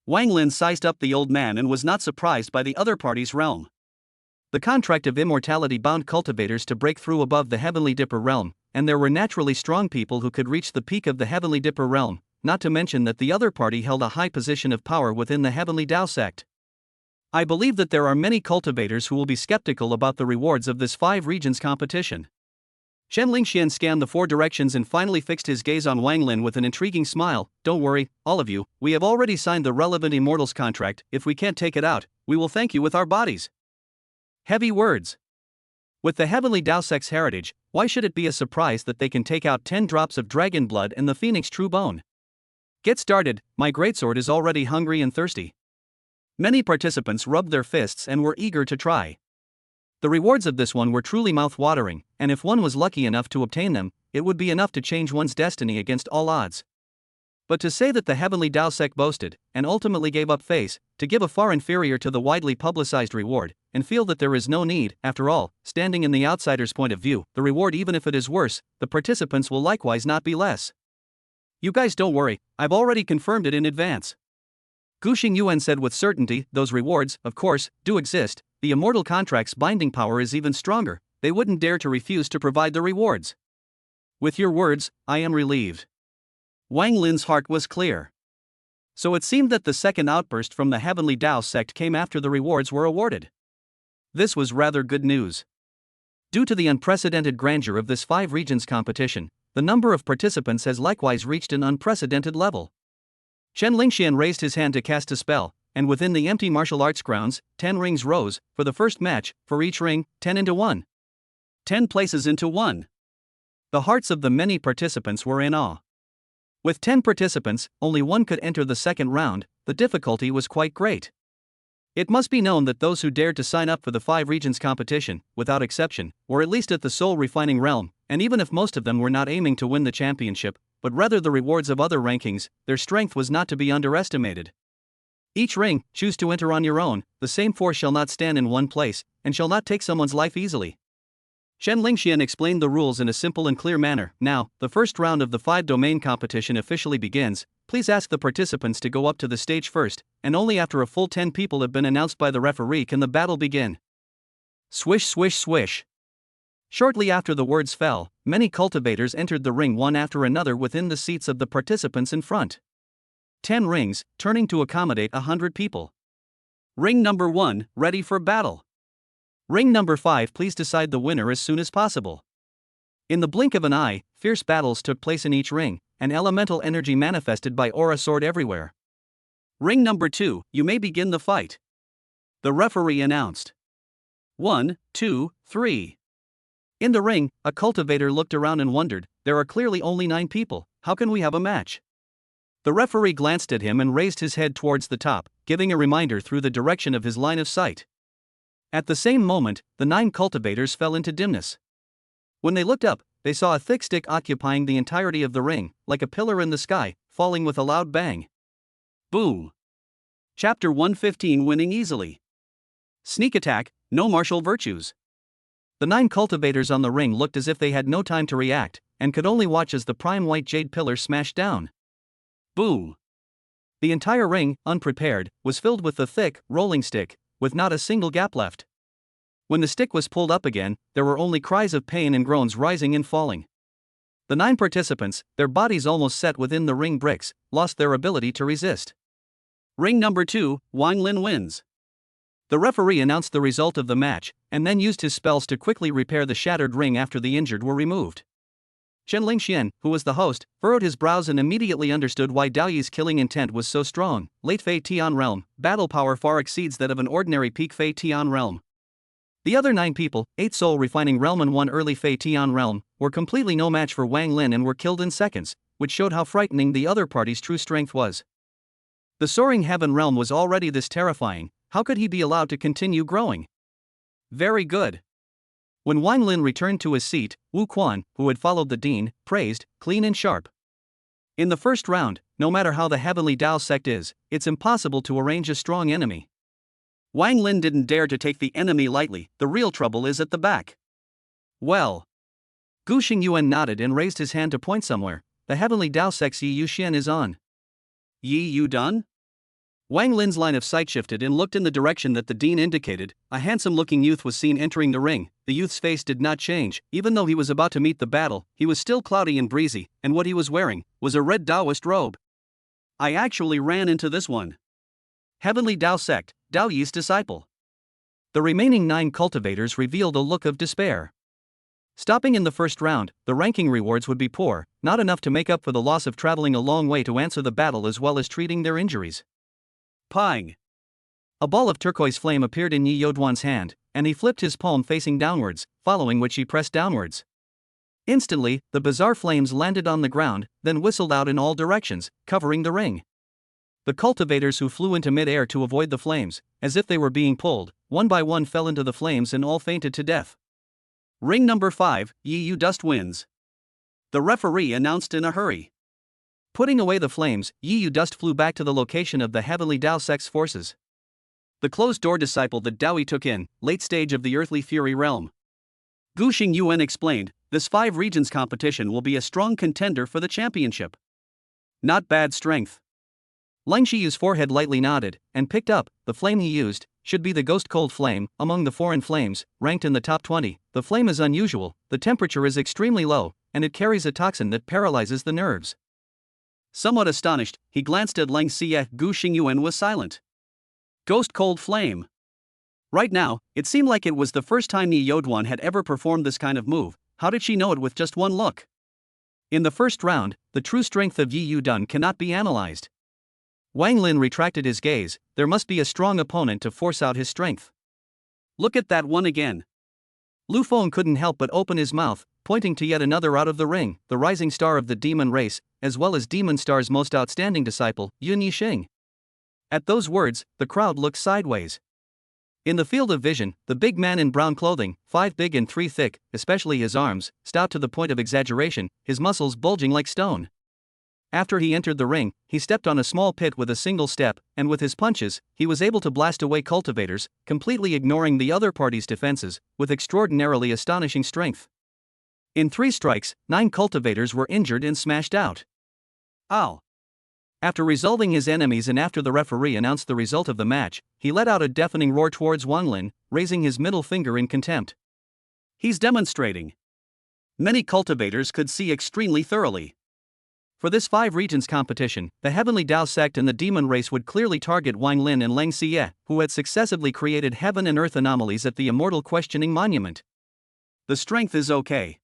Wang Lin sized up the old man and was not surprised by the other party's realm. The contract of immortality bound cultivators to break through above the Heavenly Dipper Realm, and there were naturally strong people who could reach the peak of the Heavenly Dipper Realm, not to mention that the other party held a high position of power within the Heavenly Tao Sect. I believe that there are many cultivators who will be skeptical about the rewards of this 5 regions competition. Chen Lingxian scanned the 4 directions and finally fixed his gaze on Wang Lin with an intriguing smile. Don't worry, all of you, we have already signed the relevant Immortals contract. If we can't take it out, we will thank you with our bodies. Heavy words. With the Heavenly Tao Sect's heritage, why should it be a surprise that they can take out 10 drops of dragon blood and the phoenix true bone? Get started, my greatsword is already hungry and thirsty. Many participants rubbed their fists and were eager to try. The rewards of this one were truly mouth-watering, and if one was lucky enough to obtain them, it would be enough to change one's destiny against all odds. But to say that the Heavenly Tao Sect boasted, and ultimately gave up face, to give a far inferior to the widely publicized reward, and feel that there is no need, after all, standing in the outsider's point of view, the reward even if it is worse, the participants will likewise not be less. You guys don't worry, I've already confirmed it in advance. Gu Xingyuan said with certainty, those rewards, of course, do exist. The immortal contract's binding power is even stronger, they wouldn't dare to refuse to provide the rewards. With your words, I am relieved. Wang Lin's heart was clear. So it seemed that the second outburst from the Heavenly Tao Sect came after the rewards were awarded. This was rather good news. Due to the unprecedented grandeur of this 5 regions competition, the number of participants has likewise reached an unprecedented level. Chen Lingxian raised his hand to cast a spell, and within the empty martial arts grounds, 10 rings rose. For the first match, for each ring, 10 into 1. 10 places into 1. The hearts of the many participants were in awe. With 10 participants, only one could enter the second round. The difficulty was quite great. It must be known that those who dared to sign up for the 5 regions competition, without exception, were at least at the soul refining realm, and even if most of them were not aiming to win the championship, but rather the rewards of other rankings, their strength was not to be underestimated. Each ring, choose to enter on your own, the same force shall not stand in one place, and shall not take someone's life easily. Chen Lingxian explained the rules in a simple and clear manner. Now, the first round of the 5-domain competition officially begins. Please ask the participants to go up to the stage first, and only after a full 10 people have been announced by the referee can the battle begin. Swish swish swish. Shortly after the words fell, many cultivators entered the ring one after another within the seats of the participants in front. 10 rings, turning to accommodate 100 people. Ring number 1, ready for battle. Ring number 5, please decide the winner as soon as possible. In the blink of an eye, fierce battles took place in each ring, and elemental energy manifested by aura soared everywhere. Ring number 2, you may begin the fight. The referee announced. 1, 2, 3. In the ring, a cultivator looked around and wondered, there are clearly only 9 people, how can we have a match? The referee glanced at him and raised his head towards the top, giving a reminder through the direction of his line of sight. At the same moment, the 9 cultivators fell into dimness. When they looked up, they saw a thick stick occupying the entirety of the ring, like a pillar in the sky, falling with a loud bang. Boom! Chapter 115 Winning Easily. Sneak attack, no martial virtues. The 9 cultivators on the ring looked as if they had no time to react, and could only watch as the prime white jade pillar smashed down. Boom. The entire ring, unprepared, was filled with the thick, rolling stick, with not a single gap left. When the stick was pulled up again, there were only cries of pain and groans rising and falling. The 9 participants, their bodies almost set within the ring bricks, lost their ability to resist. Ring number 2, Wang Lin wins. The referee announced the result of the match, and then used his spells to quickly repair the shattered ring after the injured were removed. Chen Lingxian, who was the host, furrowed his brows and immediately understood why Dao Yi's killing intent was so strong. Late Fei Tian realm, battle power far exceeds that of an ordinary peak Fei Tian realm. The other 9 people, 8 soul refining realm and 1 early Fei Tian realm, were completely no match for Wang Lin and were killed in seconds, which showed how frightening the other party's true strength was. The soaring heaven realm was already this terrifying. How could he be allowed to continue growing? Very good. When Wang Lin returned to his seat, Wu Quan, who had followed the dean, praised, clean and sharp. In the first round, no matter how the heavenly Dao sect is, it's impossible to arrange a strong enemy. Wang Lin didn't dare to take the enemy lightly, the real trouble is at the back. Well. Gu Xingyuan nodded and raised his hand to point somewhere. The heavenly Dao sect's Yi Yuxian is on. Yi Yu done? Wang Lin's line of sight shifted and looked in the direction that the dean indicated. A handsome-looking youth was seen entering the ring. The youth's face did not change. Even though he was about to meet the battle, he was still cloudy and breezy, and what he was wearing was a red Taoist robe. I actually ran into this one. Heavenly Dao sect, Dao Yi's disciple. The remaining 9 cultivators revealed a look of despair. Stopping in the first round, the ranking rewards would be poor, not enough to make up for the loss of traveling a long way to answer the battle as well as treating their injuries. Pang. A ball of turquoise flame appeared in Yi Yoduan's hand, and he flipped his palm facing downwards, following which he pressed downwards. Instantly, the bizarre flames landed on the ground, then whistled out in all directions, covering the ring. The cultivators who flew into mid-air to avoid the flames, as if they were being pulled, one by one fell into the flames and all fainted to death. Ring number 5, Yi Yu Dust wins. The referee announced in a hurry. Putting away the flames, Yi Yu Dust flew back to the location of the heavenly Dao sect's forces. The closed-door disciple that Dao Yi took in, late stage of the earthly fury realm. Gu Xingyuan explained, this 5 regions competition will be a strong contender for the championship. Not bad strength. Lang Shiyu's forehead lightly nodded, and picked up. The flame he used should be the ghost cold flame. Among the foreign flames, ranked in the top 20, the flame is unusual, the temperature is extremely low, and it carries a toxin that paralyzes the nerves. Somewhat astonished, he glanced at Lang Xie. Gu Xingyuan was silent. Ghost cold flame. Right now, it seemed like it was the first time Yi Yoduan had ever performed this kind of move. How did she know it with just one look? In the first round, the true strength of Yi Yudun cannot be analyzed. Wang Lin retracted his gaze. There must be a strong opponent to force out his strength. Look at that one again. Lu Feng couldn't help but open his mouth, pointing to yet another out of the ring, the rising star of the demon race, as well as Demon Star's most outstanding disciple, Yun Yixing. At those words, the crowd looked sideways. In the field of vision, the big man in brown clothing, 5 big and 3 thick, especially his arms, stout to the point of exaggeration, his muscles bulging like stone. After he entered the ring, he stepped on a small pit with a single step, and with his punches, he was able to blast away cultivators, completely ignoring the other party's defenses, with extraordinarily astonishing strength. In 3 strikes, 9 cultivators were injured and smashed out. Ow. After resolving his enemies and after the referee announced the result of the match, he let out a deafening roar towards Wang Lin, raising his middle finger in contempt. He's demonstrating. Many cultivators could see extremely thoroughly. For this 5 regions competition, the Heavenly Dao sect and the demon race would clearly target Wang Lin and Lang Xie, who had successively created heaven and earth anomalies at the immortal questioning monument. The strength is okay.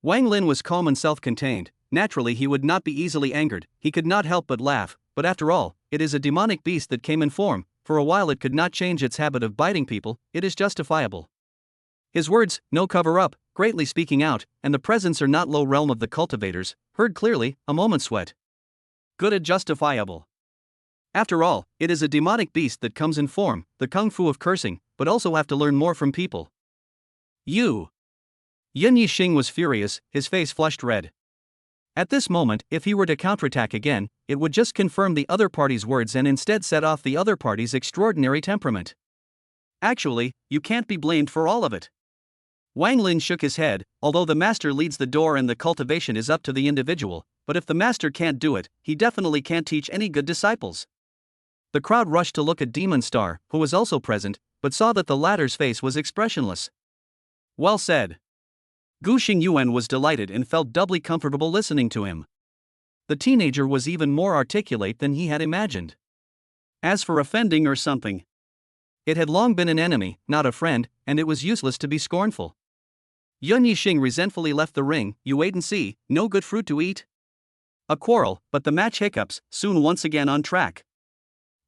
Wang Lin was calm and self-contained. Naturally he would not be easily angered. He could not help but laugh, but after all, it is a demonic beast that came in form. For a while it could not change its habit of biting people, it is justifiable. His words, no cover-up, greatly speaking out, and the presence or not low realm of the cultivators, heard clearly, a moment sweat. Good and justifiable. After all, it is a demonic beast that comes in form, the kung fu of cursing, but also have to learn more from people. You. Yin Yixing was furious, his face flushed red. At this moment, if he were to counterattack again, it would just confirm the other party's words and instead set off the other party's extraordinary temperament. Actually, you can't be blamed for all of it. Wang Lin shook his head. Although the master leads the door and the cultivation is up to the individual, but if the master can't do it, he definitely can't teach any good disciples. The crowd rushed to look at Demon Star, who was also present, but saw that the latter's face was expressionless. Well said. Gu Xingyuan was delighted and felt doubly comfortable listening to him. The teenager was even more articulate than he had imagined. As for offending or something, it had long been an enemy, not a friend, and it was useless to be scornful. Yun Yixing resentfully left the ring. You wait and see, no good fruit to eat. A quarrel, but the match hiccups, soon once again on track.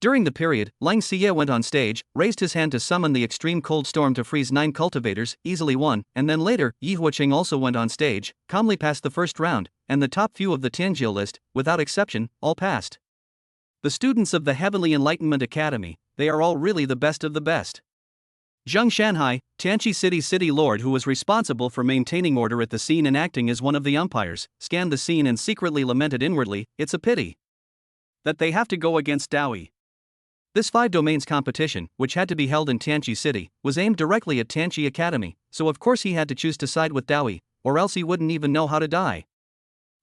During the period, Xiyue went on stage, raised his hand to summon the extreme cold storm to freeze 9 cultivators, easily won, and then later, Yi Huiqing also went on stage, calmly passed the first round, and the top few of the Tianjie list, without exception, all passed. The students of the Heavenly Enlightenment Academy, they are all really the best of the best. Zheng Shanhai, Tianqi City's city lord who was responsible for maintaining order at the scene and acting as one of the umpires, scanned the scene and secretly lamented inwardly, it's a pity that they have to go against Dawi. This 5 domains competition, which had to be held in Tianqi City, was aimed directly at Tianqi Academy, so of course he had to choose to side with Dawi, or else he wouldn't even know how to die.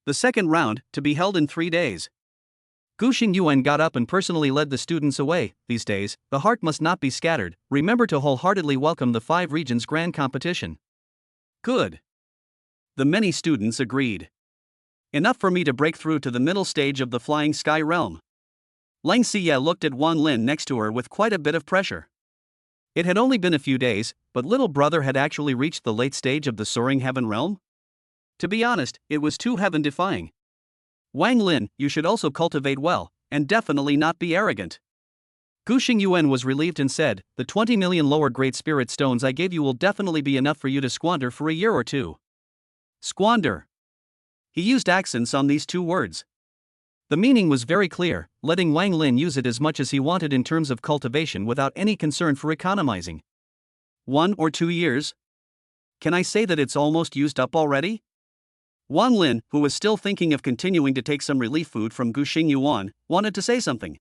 The second round, to be held in 3 days. Gu Xingyuan got up and personally led the students away. These days, the heart must not be scattered. Remember to wholeheartedly welcome the 5 regions grand competition. Good. The many students agreed. Enough for me to break through to the middle stage of the flying sky realm. Lang Xie looked at Wang Lin next to her with quite a bit of pressure. It had only been a few days, but little brother had actually reached the late stage of the soaring heaven realm? To be honest, it was too heaven-defying. Wang Lin, you should also cultivate well, and definitely not be arrogant. Gu Xingyuan was relieved and said, the 20 million lower grade spirit stones I gave you will definitely be enough for you to squander for a year or 2. Squander. He used accents on these 2 words. The meaning was very clear, letting Wang Lin use it as much as he wanted in terms of cultivation without any concern for economizing. 1 or 2 years? Can I say that it's almost used up already? Wang Lin, who was still thinking of continuing to take some relief food from Gu Xingyuan, wanted to say something.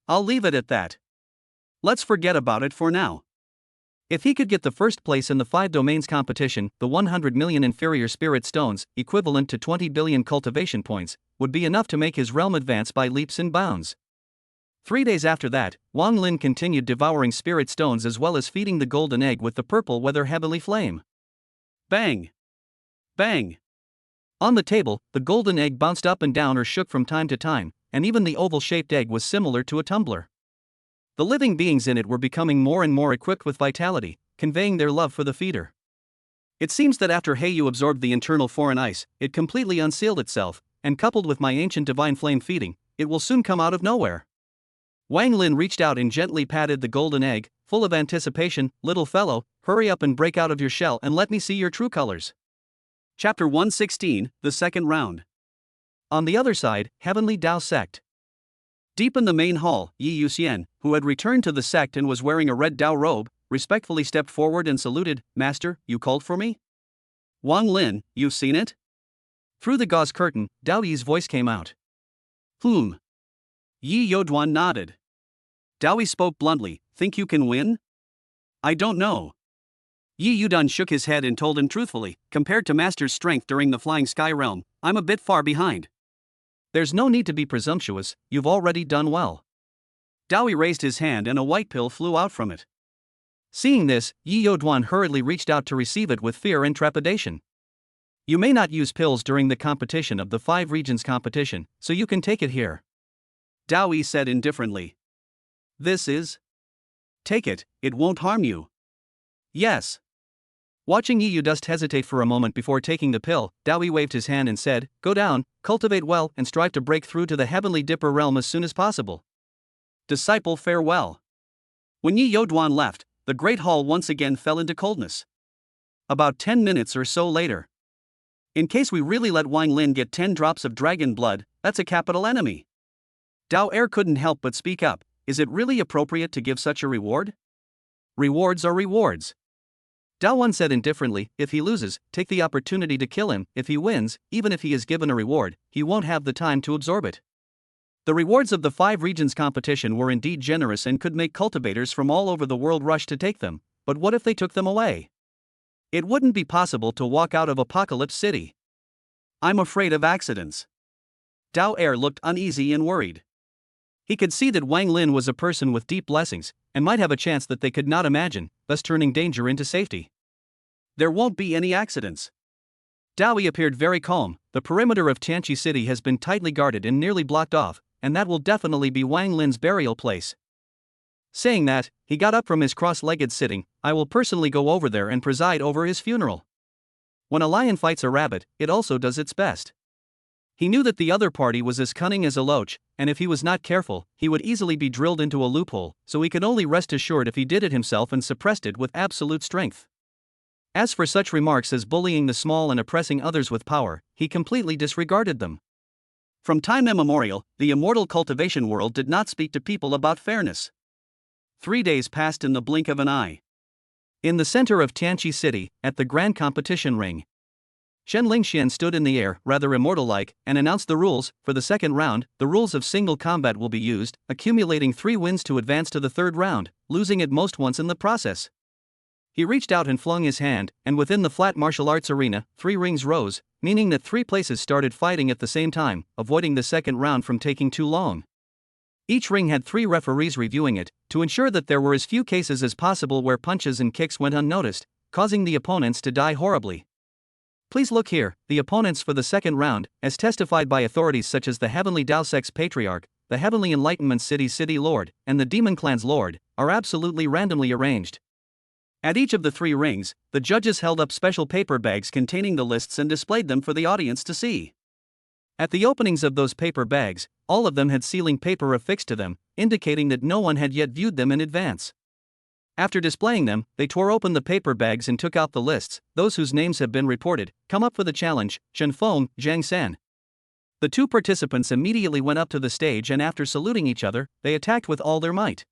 I'll leave it at that. Let's forget about it for now. If he could get the first place in the 5 domains competition, the 100 million inferior spirit stones, equivalent to 20 billion cultivation points, would be enough to make his realm advance by leaps and bounds. 3 days after that, Wang Lin continued devouring spirit stones as well as feeding the golden egg with the purple weather heavenly flame. Bang! Bang! On the table, the golden egg bounced up and down or shook from time to time, and even the oval-shaped egg was similar to a tumbler. The living beings in it were becoming more and more equipped with vitality, conveying their love for the feeder. It seems that after Heyu absorbed the internal foreign ice, it completely unsealed itself, and coupled with my ancient divine flame feeding, it will soon come out of nowhere. Wang Lin reached out and gently patted the golden egg, full of anticipation. Little fellow, hurry up and break out of your shell and let me see your true colors. Chapter 116, the second round. On the other side, Heavenly Dao Sect. Deep in the main hall, Yi Yuxian, who had returned to the sect and was wearing a red Dao robe, respectfully stepped forward and saluted. Master, you called for me? Wang Lin, you've seen it? Through the gauze curtain, Dao Yi's voice came out. Yi Youduan nodded. Dao Yi spoke bluntly, think you can win? I don't know. Yi Yudan shook his head and told him truthfully, compared to Master's strength during the flying sky realm, I'm a bit far behind. There's no need to be presumptuous, you've already done well. Dao Yi raised his hand and a white pill flew out from it. Seeing this, Yi Youduan hurriedly reached out to receive it with fear and trepidation. You may not use pills during the competition of the 5 regions competition, so you can take it here. Dao Yi said indifferently. This is? Take it, it won't harm you. Yes. Watching Yi Yudust hesitate for a moment before taking the pill, Dao Yi waved his hand and said, go down, cultivate well and strive to break through to the Heavenly Dipper realm as soon as possible. Disciple, farewell. When Yi Youduan left, the great hall once again fell into coldness. About 10 minutes or so later. In case we really let Wang Lin get 10 drops of dragon blood, that's a capital enemy. Dao Er couldn't help but speak up, is it really appropriate to give such a reward? Rewards are rewards. Dalong said indifferently, if he loses, take the opportunity to kill him. If he wins, even if he is given a reward, he won't have the time to absorb it. The rewards of the 5 regions competition were indeed generous and could make cultivators from all over the world rush to take them, but what if they took them away? It wouldn't be possible to walk out of Apocalypse City. I'm afraid of accidents. Dao Er looked uneasy and worried. He could see that Wang Lin was a person with deep blessings, and might have a chance that they could not imagine, thus turning danger into safety. There won't be any accidents. Daoi appeared very calm. The perimeter of Tianqi City has been tightly guarded and nearly blocked off, and that will definitely be Wang Lin's burial place. Saying that, he got up from his cross-legged sitting. I will personally go over there and preside over his funeral. When a lion fights a rabbit, it also does its best. He knew that the other party was as cunning as a loach, and if he was not careful, he would easily be drilled into a loophole, so he could only rest assured if he did it himself and suppressed it with absolute strength. As for such remarks as bullying the small and oppressing others with power, he completely disregarded them. From time immemorial, the immortal cultivation world did not speak to people about fairness. 3 days passed in the blink of an eye. In the center of Tianqi City, at the grand competition ring, Shen Lingxian stood in the air, rather immortal-like, and announced the rules. For the second round, the rules of single combat will be used, accumulating 3 wins to advance to the third round, losing at most once in the process. He reached out and flung his hand, and within the flat martial arts arena, 3 rings rose, meaning that 3 places started fighting at the same time, avoiding the second round from taking too long. Each ring had 3 referees reviewing it, to ensure that there were as few cases as possible where punches and kicks went unnoticed, causing the opponents to die horribly. Please look here. The opponents for the second round, as testified by authorities such as the Heavenly Dao Sect's Patriarch, the Heavenly Enlightenment City's City Lord, and the Demon Clan's Lord, are absolutely randomly arranged. At each of the 3 rings, the judges held up special paper bags containing the lists and displayed them for the audience to see. At the openings of those paper bags, all of them had sealing paper affixed to them, indicating that no one had yet viewed them in advance. After displaying them, they tore open the paper bags and took out the lists. Those whose names have been reported come up for the challenge: Qingfeng, Zhang San. The 2 participants immediately went up to the stage and after saluting each other, they attacked with all their might.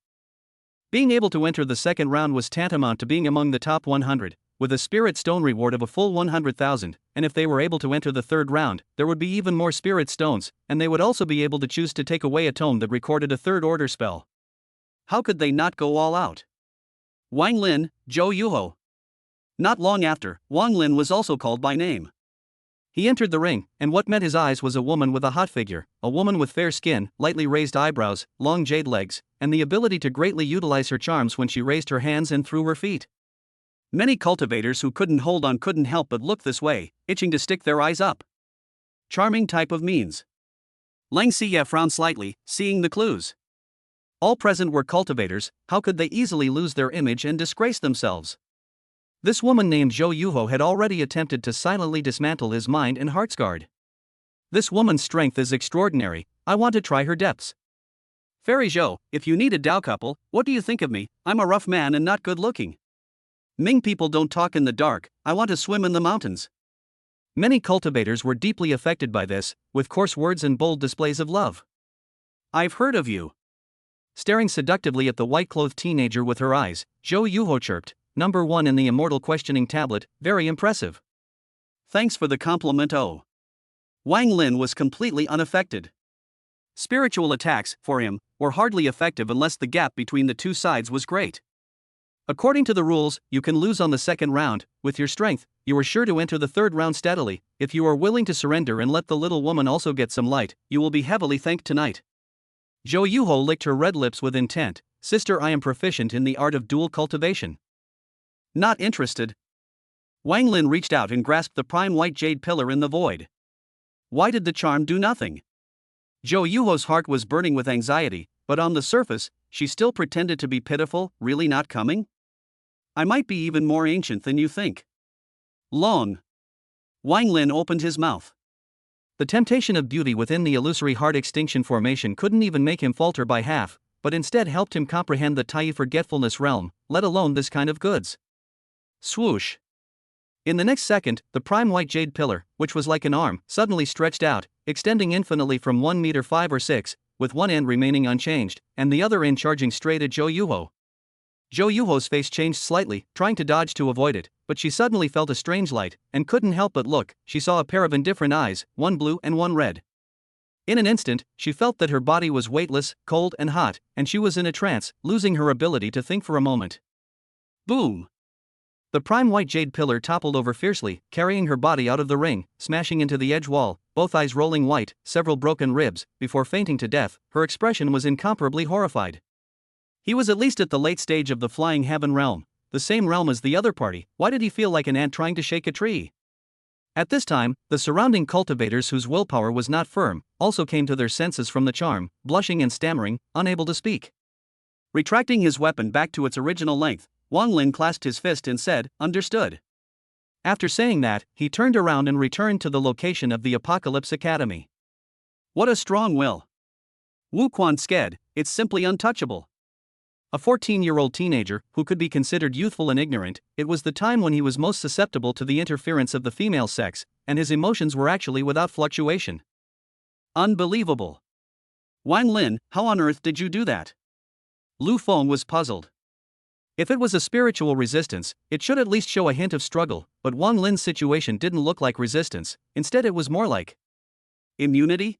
Being able to enter the second round was tantamount to being among the top 100, with a spirit stone reward of a full 100,000, and if they were able to enter the third round, there would be even more spirit stones, and they would also be able to choose to take away a tome that recorded a third order spell. How could they not go all out? Wang Lin, Zhou Yuho. Not long after, Wang Lin was also called by name. He entered the ring, and what met his eyes was a woman with a hot figure, a woman with fair skin, lightly raised eyebrows, long jade legs, and the ability to greatly utilize her charms when she raised her hands and threw her feet. Many cultivators who couldn't hold on couldn't help but look this way, itching to stick their eyes up. Charming type of means. Lang Xiyue frowned slightly, seeing the clues. All present were cultivators. How could they easily lose their image and disgrace themselves? This woman named Zhou Yuho had already attempted to silently dismantle his mind and heart's guard. This woman's strength is extraordinary. I want to try her depths. Fairy Zhou, if you need a Dao couple, what do you think of me? I'm a rough man and not good looking. Ming people don't talk in the dark. I want to swim in the mountains. Many cultivators were deeply affected by this, with coarse words and bold displays of love. I've heard of you. Staring seductively at the white-clothed teenager with her eyes, Zhou Yuho chirped, "Number 1 in the immortal questioning tablet, very impressive." Thanks for the compliment. Oh. Wang Lin was completely unaffected. Spiritual attacks, for him, were hardly effective unless the gap between the 2 sides was great. According to the rules, you can lose on the second round. With your strength, you are sure to enter the third round steadily. If you are willing to surrender and let the little woman also get some light, you will be heavily thanked tonight. Zhou Yuho licked her red lips with intent. Sister, I am proficient in the art of dual cultivation. Not interested. Wang Lin reached out and grasped the prime white jade pillar in the void. Why did the charm do nothing? Zhou Yuho's heart was burning with anxiety, but on the surface, she still pretended to be pitiful. Really not coming? I might be even more ancient than you think. Long. Wang Lin opened his mouth. The temptation of beauty within the illusory heart extinction formation couldn't even make him falter by half, but instead helped him comprehend the Tai forgetfulness realm, let alone this kind of goods. Swoosh. In the next second, the prime white jade pillar, which was like an arm, suddenly stretched out, extending infinitely from 1 meter 5 or 6, with one end remaining unchanged, and the other end charging straight at Zhou Yuho. Zhou Yuho's face changed slightly, trying to dodge to avoid it, but she suddenly felt a strange light, and couldn't help but look. She saw a pair of indifferent eyes, one blue and one red. In an instant, she felt that her body was weightless, cold and hot, and she was in a trance, losing her ability to think for a moment. Boom! The prime white jade pillar toppled over fiercely, carrying her body out of the ring, smashing into the edge wall, both eyes rolling white, several broken ribs. Before fainting to death, her expression was incomparably horrified. He was at least at the late stage of the flying heaven realm, the same realm as the other party. Why did he feel like an ant trying to shake a tree? At this time, the surrounding cultivators whose willpower was not firm, also came to their senses from the charm, blushing and stammering, unable to speak. Retracting his weapon back to its original length, Wang Lin clasped his fist and said, "Understood." After saying that, he turned around and returned to the location of the Apocalypse Academy. What a strong will! Wu Quan sked, it's simply untouchable. A 14-year-old teenager, who could be considered youthful and ignorant, it was the time when he was most susceptible to the interference of the female sex, and his emotions were actually without fluctuation. Unbelievable. Wang Lin, how on earth did you do that? Lu Feng was puzzled. If it was a spiritual resistance, it should at least show a hint of struggle, but Wang Lin's situation didn't look like resistance, instead it was more like immunity?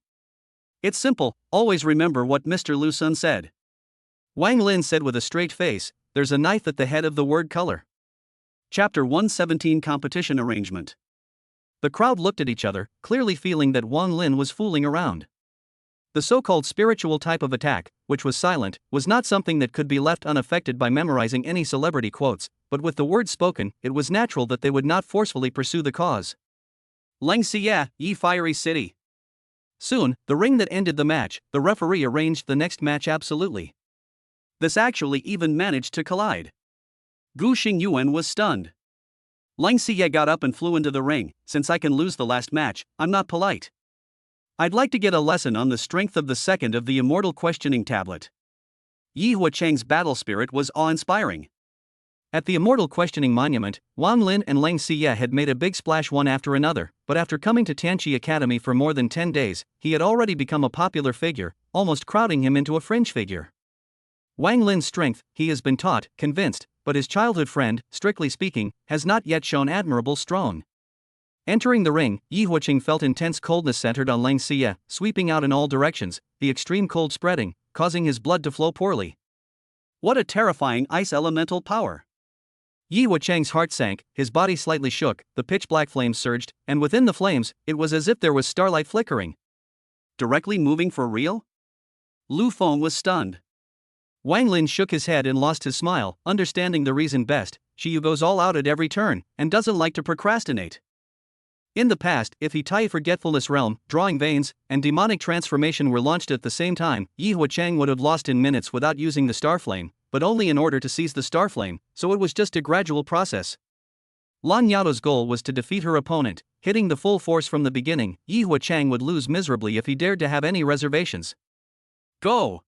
It's simple, always remember what Mr. Lu Sun said. Wang Lin said with a straight face, there's a knife at the head of the word color. Chapter 117 Competition Arrangement. The crowd looked at each other, clearly feeling that Wang Lin was fooling around. The so-called spiritual type of attack, which was silent, was not something that could be left unaffected by memorizing any celebrity quotes, but with the words spoken, it was natural that they would not forcefully pursue the cause. Leng Xiyue, Yi Fiery City. Soon, the ring that ended the match, the referee arranged the next match absolutely. This actually even managed to collide. Gu Xingyuan was stunned. Leng Xiyue got up and flew into the ring. Since I can lose the last match, I'm not polite. I'd like to get a lesson on the strength of the second of the immortal questioning tablet. Yi Huacheng's battle spirit was awe-inspiring. At the immortal questioning monument, Wang Lin and Leng Xiyue had made a big splash one after another, but after coming to Tianqi Academy for more than 10 days, he had already become a popular figure, almost crowding him into a fringe figure. Wang Lin's strength, he has been taught, convinced, but his childhood friend, strictly speaking, has not yet shown admirable strong. Entering the ring, Yi Huacheng felt intense coldness centered on Leng Xiyue, sweeping out in all directions, the extreme cold spreading, causing his blood to flow poorly. What a terrifying ice elemental power! Yi Huacheng's heart sank, his body slightly shook, the pitch-black flames surged, and within the flames, it was as if there was starlight flickering. Directly moving for real? Lu Feng was stunned. Wang Lin shook his head and lost his smile, understanding the reason best. Xiyue goes all out at every turn, and doesn't like to procrastinate. In the past, if Tai Forgetfulness Realm, Drawing Veins, and Demonic Transformation were launched at the same time, Yi Huacheng would have lost in minutes without using the Starflame, but only in order to seize the Starflame, so it was just a gradual process. Lan Yao's goal was to defeat her opponent, hitting the full force from the beginning. Yi Huacheng would lose miserably if he dared to have any reservations. Go!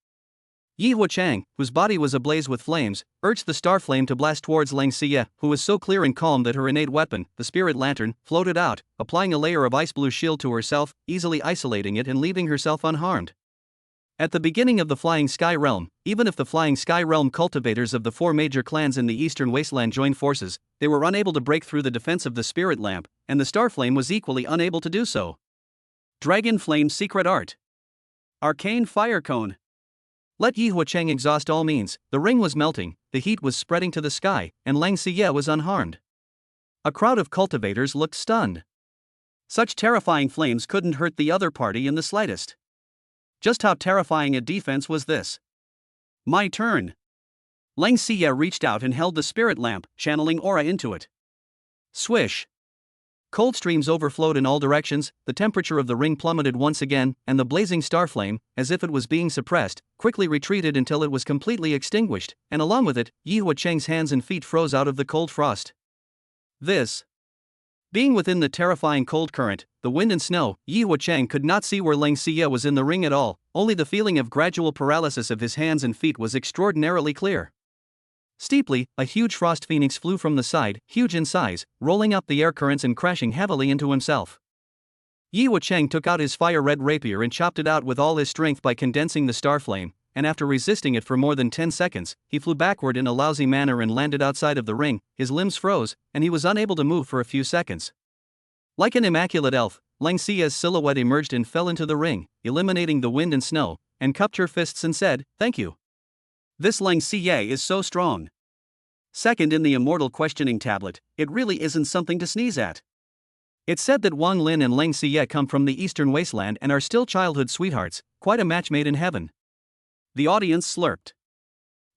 Yi Huacheng, whose body was ablaze with flames, urged the star flame to blast towards Leng Xiyue, who was so clear and calm that her innate weapon, the spirit lantern, floated out, applying a layer of ice blue shield to herself, easily isolating it and leaving herself unharmed. At the beginning of the Flying Sky Realm, even if the Flying Sky Realm cultivators of the four major clans in the Eastern Wasteland joined forces, they were unable to break through the defense of the spirit lamp, and the star flame was equally unable to do so. Dragon Flame Secret Art. Arcane Fire Cone. Let Yi Huacheng exhaust all means. The ring was melting, the heat was spreading to the sky, and Leng Xiyue was unharmed. A crowd of cultivators looked stunned. Such terrifying flames couldn't hurt the other party in the slightest. Just how terrifying a defense was this? My turn. Leng Xiyue reached out and held the spirit lamp, channeling aura into it. Swish. Cold streams overflowed in all directions, the temperature of the ring plummeted once again, and the blazing star flame, as if it was being suppressed, quickly retreated until it was completely extinguished, and along with it, Yi Huacheng's hands and feet froze out of the cold frost. This. Being within the terrifying cold current, the wind and snow, Yi Huacheng could not see where Leng Xiyue was in the ring at all, only the feeling of gradual paralysis of his hands and feet was extraordinarily clear. Steeply, a huge frost phoenix flew from the side, huge in size, rolling up the air currents and crashing heavily into himself. Yi Huacheng took out his fire-red rapier and chopped it out with all his strength by condensing the star flame, and after resisting it for more than 10 seconds, he flew backward in a lousy manner and landed outside of the ring. His limbs froze, and he was unable to move for a few seconds. Like an immaculate elf, Lang Xie's silhouette emerged and fell into the ring, eliminating the wind and snow, and cupped her fists and said, "Thank you. This Lang Xie is so strong." Second in the immortal questioning tablet, it really isn't something to sneeze at. It's said that Wang Lin and Lang Xie come from the eastern wasteland and are still childhood sweethearts, quite a match made in heaven. The audience slurped.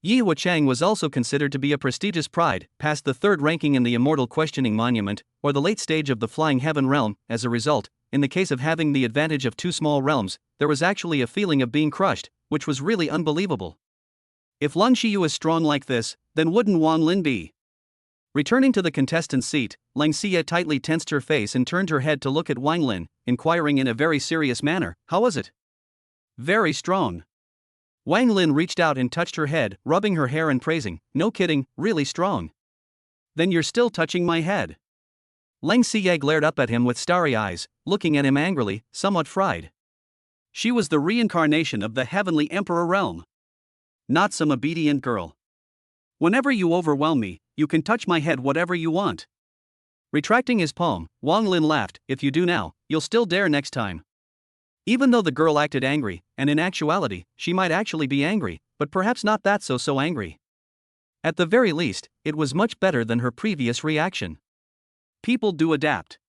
Xiyue Chang was also considered to be a prestigious pride, past the third ranking in the immortal questioning monument, or the late stage of the flying heaven realm. As a result, in the case of having the advantage of two small realms, there was actually a feeling of being crushed, which was really unbelievable. If Lang Xiyue is strong like this, then wouldn't Wang Lin be? Returning to the contestant's seat, Lang Xie tightly tensed her face and turned her head to look at Wang Lin, inquiring in a very serious manner, "How was it?" "Very strong." Wang Lin reached out and touched her head, rubbing her hair and praising, "No kidding, really strong." "Then you're still touching my head." Lang Xie glared up at him with starry eyes, looking at him angrily, somewhat fried. She was the reincarnation of the heavenly emperor realm. Not some obedient girl. "Whenever you overwhelm me, you can touch my head whatever you want." Retracting his palm, Wang Lin laughed, "If you do now, you'll still dare next time." Even though the girl acted angry, and in actuality, she might actually be angry, but perhaps not that so angry. At the very least, it was much better than her previous reaction. People do adapt.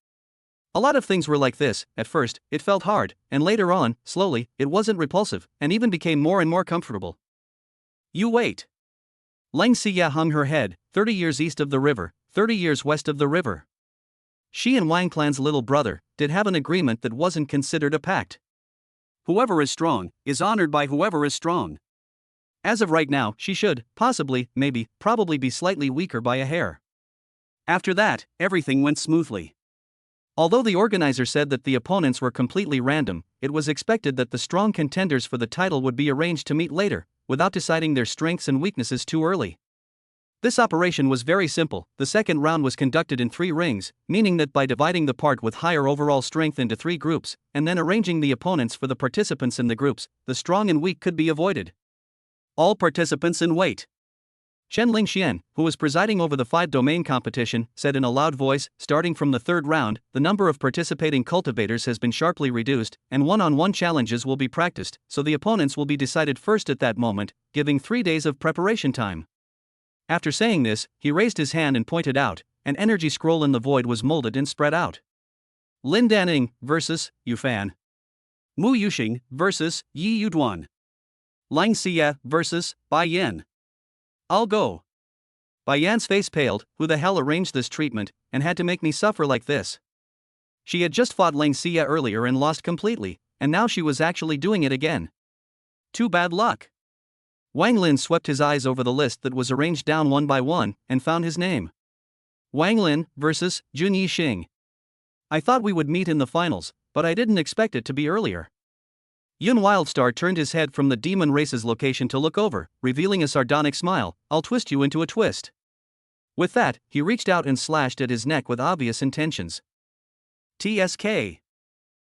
A lot of things were like this. At first, it felt hard, and later on, slowly, it wasn't repulsive, and even became more and more comfortable. You wait. Lang Xie hung her head, 30 years east of the river, 30 years west of the river. She and Wang Clan's little brother did have an agreement that wasn't considered a pact. Whoever is strong is honored by whoever is strong. As of right now, she should, possibly, maybe, probably be slightly weaker by a hair. After that, everything went smoothly. Although the organizer said that the opponents were completely random, it was expected that the strong contenders for the title would be arranged to meet later, without deciding their strengths and weaknesses too early. This operation was very simple. The second round was conducted in 3 rings, meaning that by dividing the part with higher overall strength into 3 groups, and then arranging the opponents for the participants in the groups, the strong and weak could be avoided. All participants in wait. Chen Lingxian, who was presiding over the 5-domain competition, said in a loud voice, "Starting from the 3rd round, the number of participating cultivators has been sharply reduced, and one-on-one challenges will be practiced, so the opponents will be decided first at that moment, giving 3 days of preparation time." After saying this, he raised his hand and pointed out, an energy scroll in the void was molded and spread out. Lin Daning versus Yu Fan. Mu Yuxing versus Yi Yuduan. Lang Xie versus Bai Yan. I'll go. Bai Yan's face paled. Who the hell arranged this treatment, and had to make me suffer like this? She had just fought Lang Xie earlier and lost completely, and now she was actually doing it again. Too bad luck. Wang Lin swept his eyes over the list that was arranged down one by one, and found his name. Wang Lin versus Jun Yixing. I thought we would meet in the finals, but I didn't expect it to be earlier. Yun Wildstar turned his head from the demon race's location to look over, revealing a sardonic smile. "I'll twist you into a twist." With that, he reached out and slashed at his neck with obvious intentions. TSK.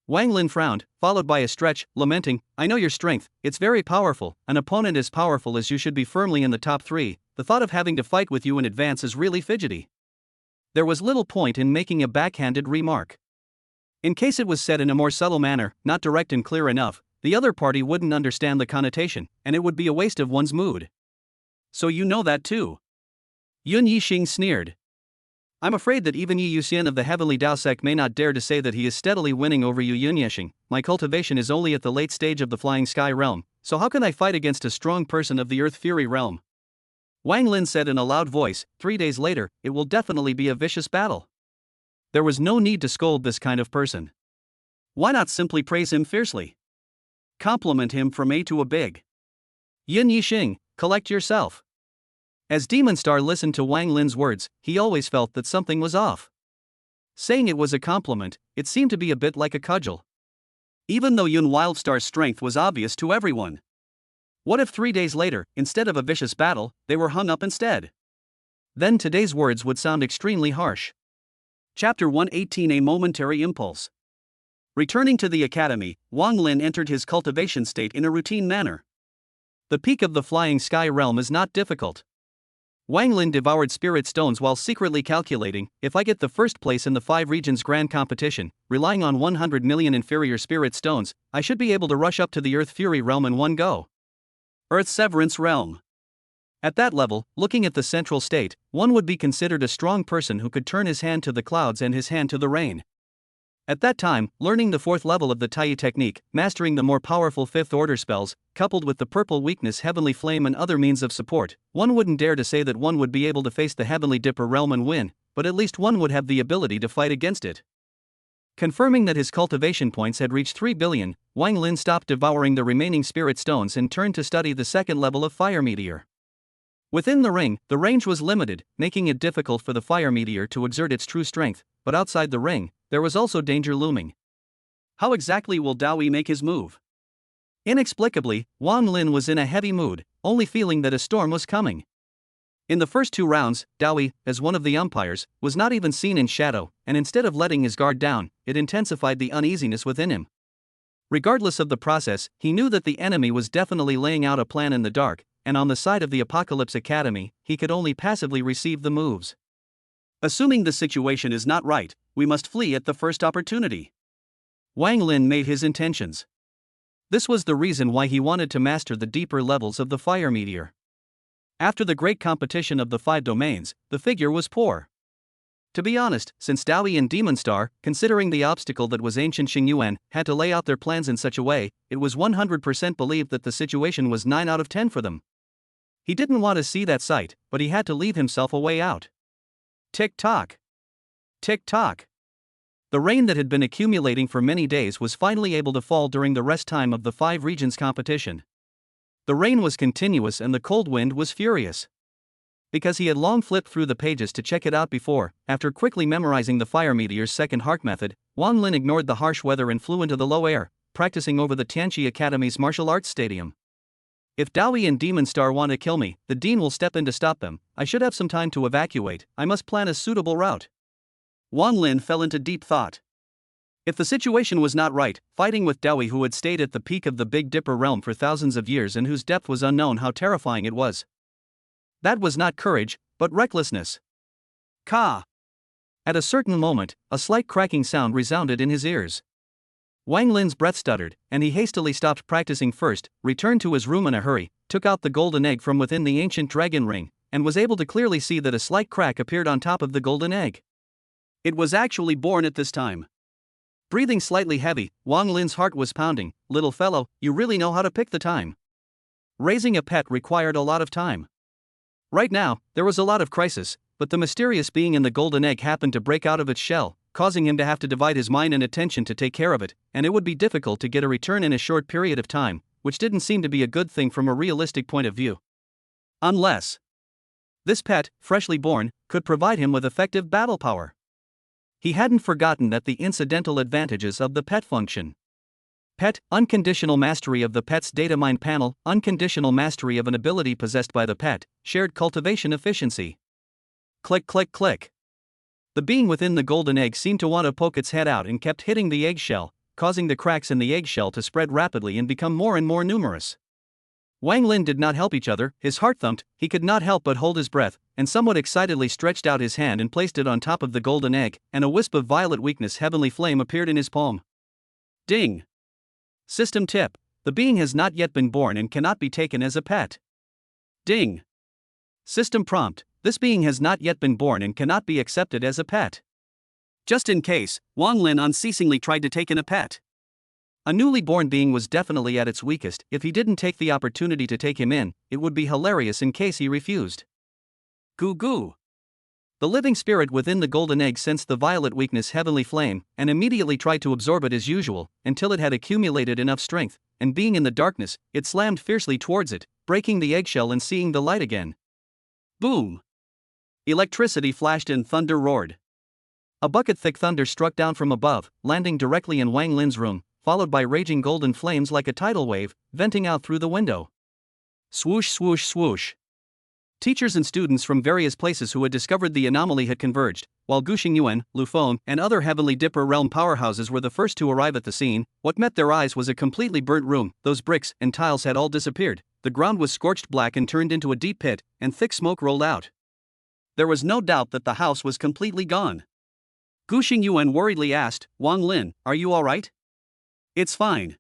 Wang Lin frowned, followed by a stretch, lamenting, "I know your strength, it's very powerful. An opponent as powerful as you should be firmly in the top 3, the thought of having to fight with you in advance is really fidgety." There was little point in making a backhanded remark. In case it was said in a more subtle manner, not direct and clear enough, the other party wouldn't understand the connotation, and it would be a waste of one's mood. "So you know that too?" Yun Yixing sneered. "I'm afraid that even Yi Yuxian of the Heavenly Dao Sect may not dare to say that he is steadily winning over you Yun Yixing. My cultivation is only at the late stage of the Flying Sky realm, so how can I fight against a strong person of the Earth Fury realm?" Wang Lin said in a loud voice. 3 days later, it will definitely be a vicious battle. There was no need to scold this kind of person. Why not simply praise him fiercely? Compliment him from A to a big. Yun Yixing, collect yourself. As Demon Star listened to Wang Lin's words, he always felt that something was off. Saying it was a compliment, it seemed to be a bit like a cudgel. Even though Yun Wildstar's strength was obvious to everyone. What if 3 days later, instead of a vicious battle, they were hung up instead? Then today's words would sound extremely harsh. Chapter 118: A Momentary Impulse. Returning to the academy, Wang Lin entered his cultivation state in a routine manner. The peak of the flying sky realm is not difficult. Wang Lin devoured spirit stones while secretly calculating, if I get the first place in the 5 regions grand competition, relying on 100 million inferior spirit stones, I should be able to rush up to the Earth Fury realm in one go. Earth Severance realm. At that level, looking at the central state, one would be considered a strong person who could turn his hand to the clouds and his hand to the rain. At that time, learning the 4th level of the Tai technique, mastering the more powerful 5th order spells, coupled with the purple weakness heavenly flame and other means of support, one wouldn't dare to say that one would be able to face the heavenly dipper realm and win, but at least one would have the ability to fight against it. Confirming that his cultivation points had reached 3 billion, Wang Lin stopped devouring the remaining spirit stones and turned to study the 2nd level of fire meteor. Within the ring, the range was limited, making it difficult for the fire meteor to exert its true strength, but outside the ring, there was also danger looming. How exactly will Dawi make his move? Inexplicably, Wang Lin was in a heavy mood, only feeling that a storm was coming. In the first 2 rounds, Dawi, as one of the umpires, was not even seen in shadow, and instead of letting his guard down, it intensified the uneasiness within him. Regardless of the process, he knew that the enemy was definitely laying out a plan in the dark, and on the side of the Apocalypse Academy, he could only passively receive the moves. Assuming the situation is not right, we must flee at the first opportunity. Wang Lin made his intentions. This was the reason why he wanted to master the deeper levels of the fire meteor. After the great competition of the 5 domains, the figure was poor. To be honest, since Dawi and Demon Star, considering the obstacle that was ancient Xingyuan, had to lay out their plans in such a way, it was 100% believed that the situation was 9 out of 10 for them. He didn't want to see that sight, but he had to leave himself a way out. Tick-tock. Tick-tock. The rain that had been accumulating for many days was finally able to fall during the rest time of the 5 regions competition. The rain was continuous and the cold wind was furious. Because he had long flipped through the pages to check it out before, after quickly memorizing the fire meteor's 2nd heart method, Wang Lin ignored the harsh weather and flew into the low air, practicing over the Tianqi Academy's martial arts stadium. If Dawi and Demon Star want to kill me, the Dean will step in to stop them. I should have some time to evacuate. I must plan a suitable route. Wang Lin fell into deep thought. If the situation was not right, fighting with Dawi, who had stayed at the peak of the Big Dipper realm for thousands of years and whose depth was unknown, how terrifying it was. That was not courage, but recklessness. Ka! At a certain moment, a slight cracking sound resounded in his ears. Wang Lin's breath stuttered, and he hastily stopped practicing first, returned to his room in a hurry, took out the golden egg from within the ancient dragon ring, and was able to clearly see that a slight crack appeared on top of the golden egg. It was actually born at this time. Breathing slightly heavy, Wang Lin's heart was pounding. Little fellow, you really know how to pick the time. Raising a pet required a lot of time. Right now, there was a lot of crisis, but the mysterious being in the golden egg happened to break out of its shell, causing him to have to divide his mind and attention to take care of it, and it would be difficult to get a return in a short period of time, which didn't seem to be a good thing from a realistic point of view. Unless this pet, freshly born, could provide him with effective battle power. He hadn't forgotten that the incidental advantages of the pet function. Pet, unconditional mastery of the pet's data mine panel, unconditional mastery of an ability possessed by the pet, shared cultivation efficiency. Click click click. The being within the golden egg seemed to want to poke its head out and kept hitting the eggshell, causing the cracks in the eggshell to spread rapidly and become more and more numerous. Wang Lin did not help each other, his heart thumped, he could not help but hold his breath, and somewhat excitedly stretched out his hand and placed it on top of the golden egg, and a wisp of violet weakness heavenly flame appeared in his palm. Ding! System tip: the being has not yet been born and cannot be taken as a pet. Ding! System prompt: this being has not yet been born and cannot be accepted as a pet. Just in case, Wang Lin unceasingly tried to take in a pet. A newly born being was definitely at its weakest. If he didn't take the opportunity to take him in, it would be hilarious in case he refused. Goo goo! The living spirit within the golden egg sensed the violet weakness heavenly flame, and immediately tried to absorb it as usual, until it had accumulated enough strength, and being in the darkness, it slammed fiercely towards it, breaking the eggshell and seeing the light again. Boom! Electricity flashed and thunder roared. A bucket-thick thunder struck down from above, landing directly in Wang Lin's room, followed by raging golden flames like a tidal wave, venting out through the window. Swoosh swoosh swoosh. Teachers and students from various places who had discovered the anomaly had converged, while Gu Xingyuan, Lu Feng, and other Heavenly Dipper realm powerhouses were the first to arrive at the scene. What met their eyes was a completely burnt room. Those bricks and tiles had all disappeared, the ground was scorched black and turned into a deep pit, and thick smoke rolled out. There was no doubt that the house was completely gone. Gu Xingyu worriedly asked, Wang Lin, are you alright? It's fine.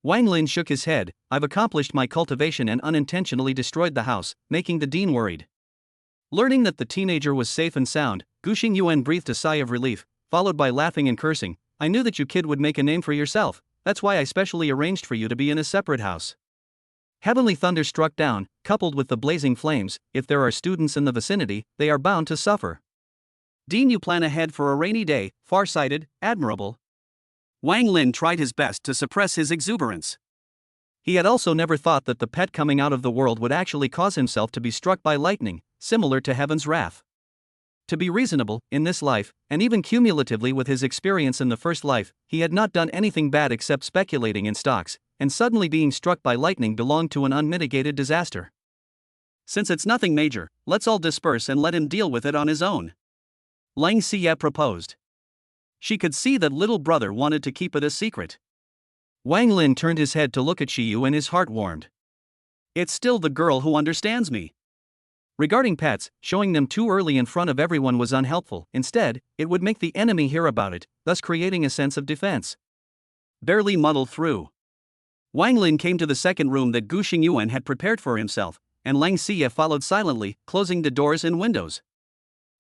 Wang Lin shook his head. I've accomplished my cultivation and unintentionally destroyed the house, making the dean worried. Learning that the teenager was safe and sound, Gu Xingyu breathed a sigh of relief, followed by laughing and cursing. I knew that you kid would make a name for yourself, that's why I specially arranged for you to be in a separate house. Heavenly thunder struck down, coupled with the blazing flames. If there are students in the vicinity, they are bound to suffer. Dean, you plan ahead for a rainy day, far-sighted, admirable. Wang Lin tried his best to suppress his exuberance. He had also never thought that the pet coming out of the world would actually cause himself to be struck by lightning, similar to heaven's wrath. To be reasonable, in this life, and even cumulatively with his experience in the first life, he had not done anything bad except speculating in stocks, and suddenly being struck by lightning belonged to an unmitigated disaster. Since it's nothing major, let's all disperse and let him deal with it on his own. Lang Xiyue proposed. She could see that little brother wanted to keep it a secret. Wang Lin turned his head to look at Xiyue and his heart warmed. It's still the girl who understands me. Regarding pets, showing them too early in front of everyone was unhelpful. Instead, it would make the enemy hear about it, thus creating a sense of defense. Barely muddled through. Wang Lin came to the second room that Gu Xingyu had prepared for himself, and Lang Xiyue followed silently, closing the doors and windows.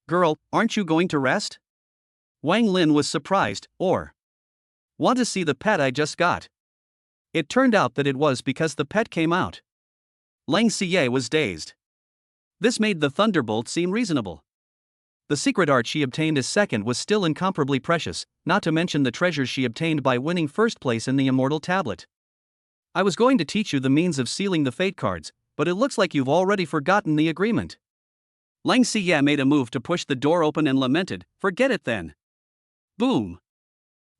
Girl, aren't you going to rest? Wang Lin was surprised, or want to see the pet I just got? It turned out that it was because the pet came out. Lang Xiyue was dazed. This made the thunderbolt seem reasonable. The secret art she obtained as second was still incomparably precious, not to mention the treasures she obtained by winning first place in the immortal tablet. I was going to teach you the means of sealing the fate cards, but it looks like you've already forgotten the agreement. Lang Xiyue made a move to push the door open and lamented, forget it then. Boom.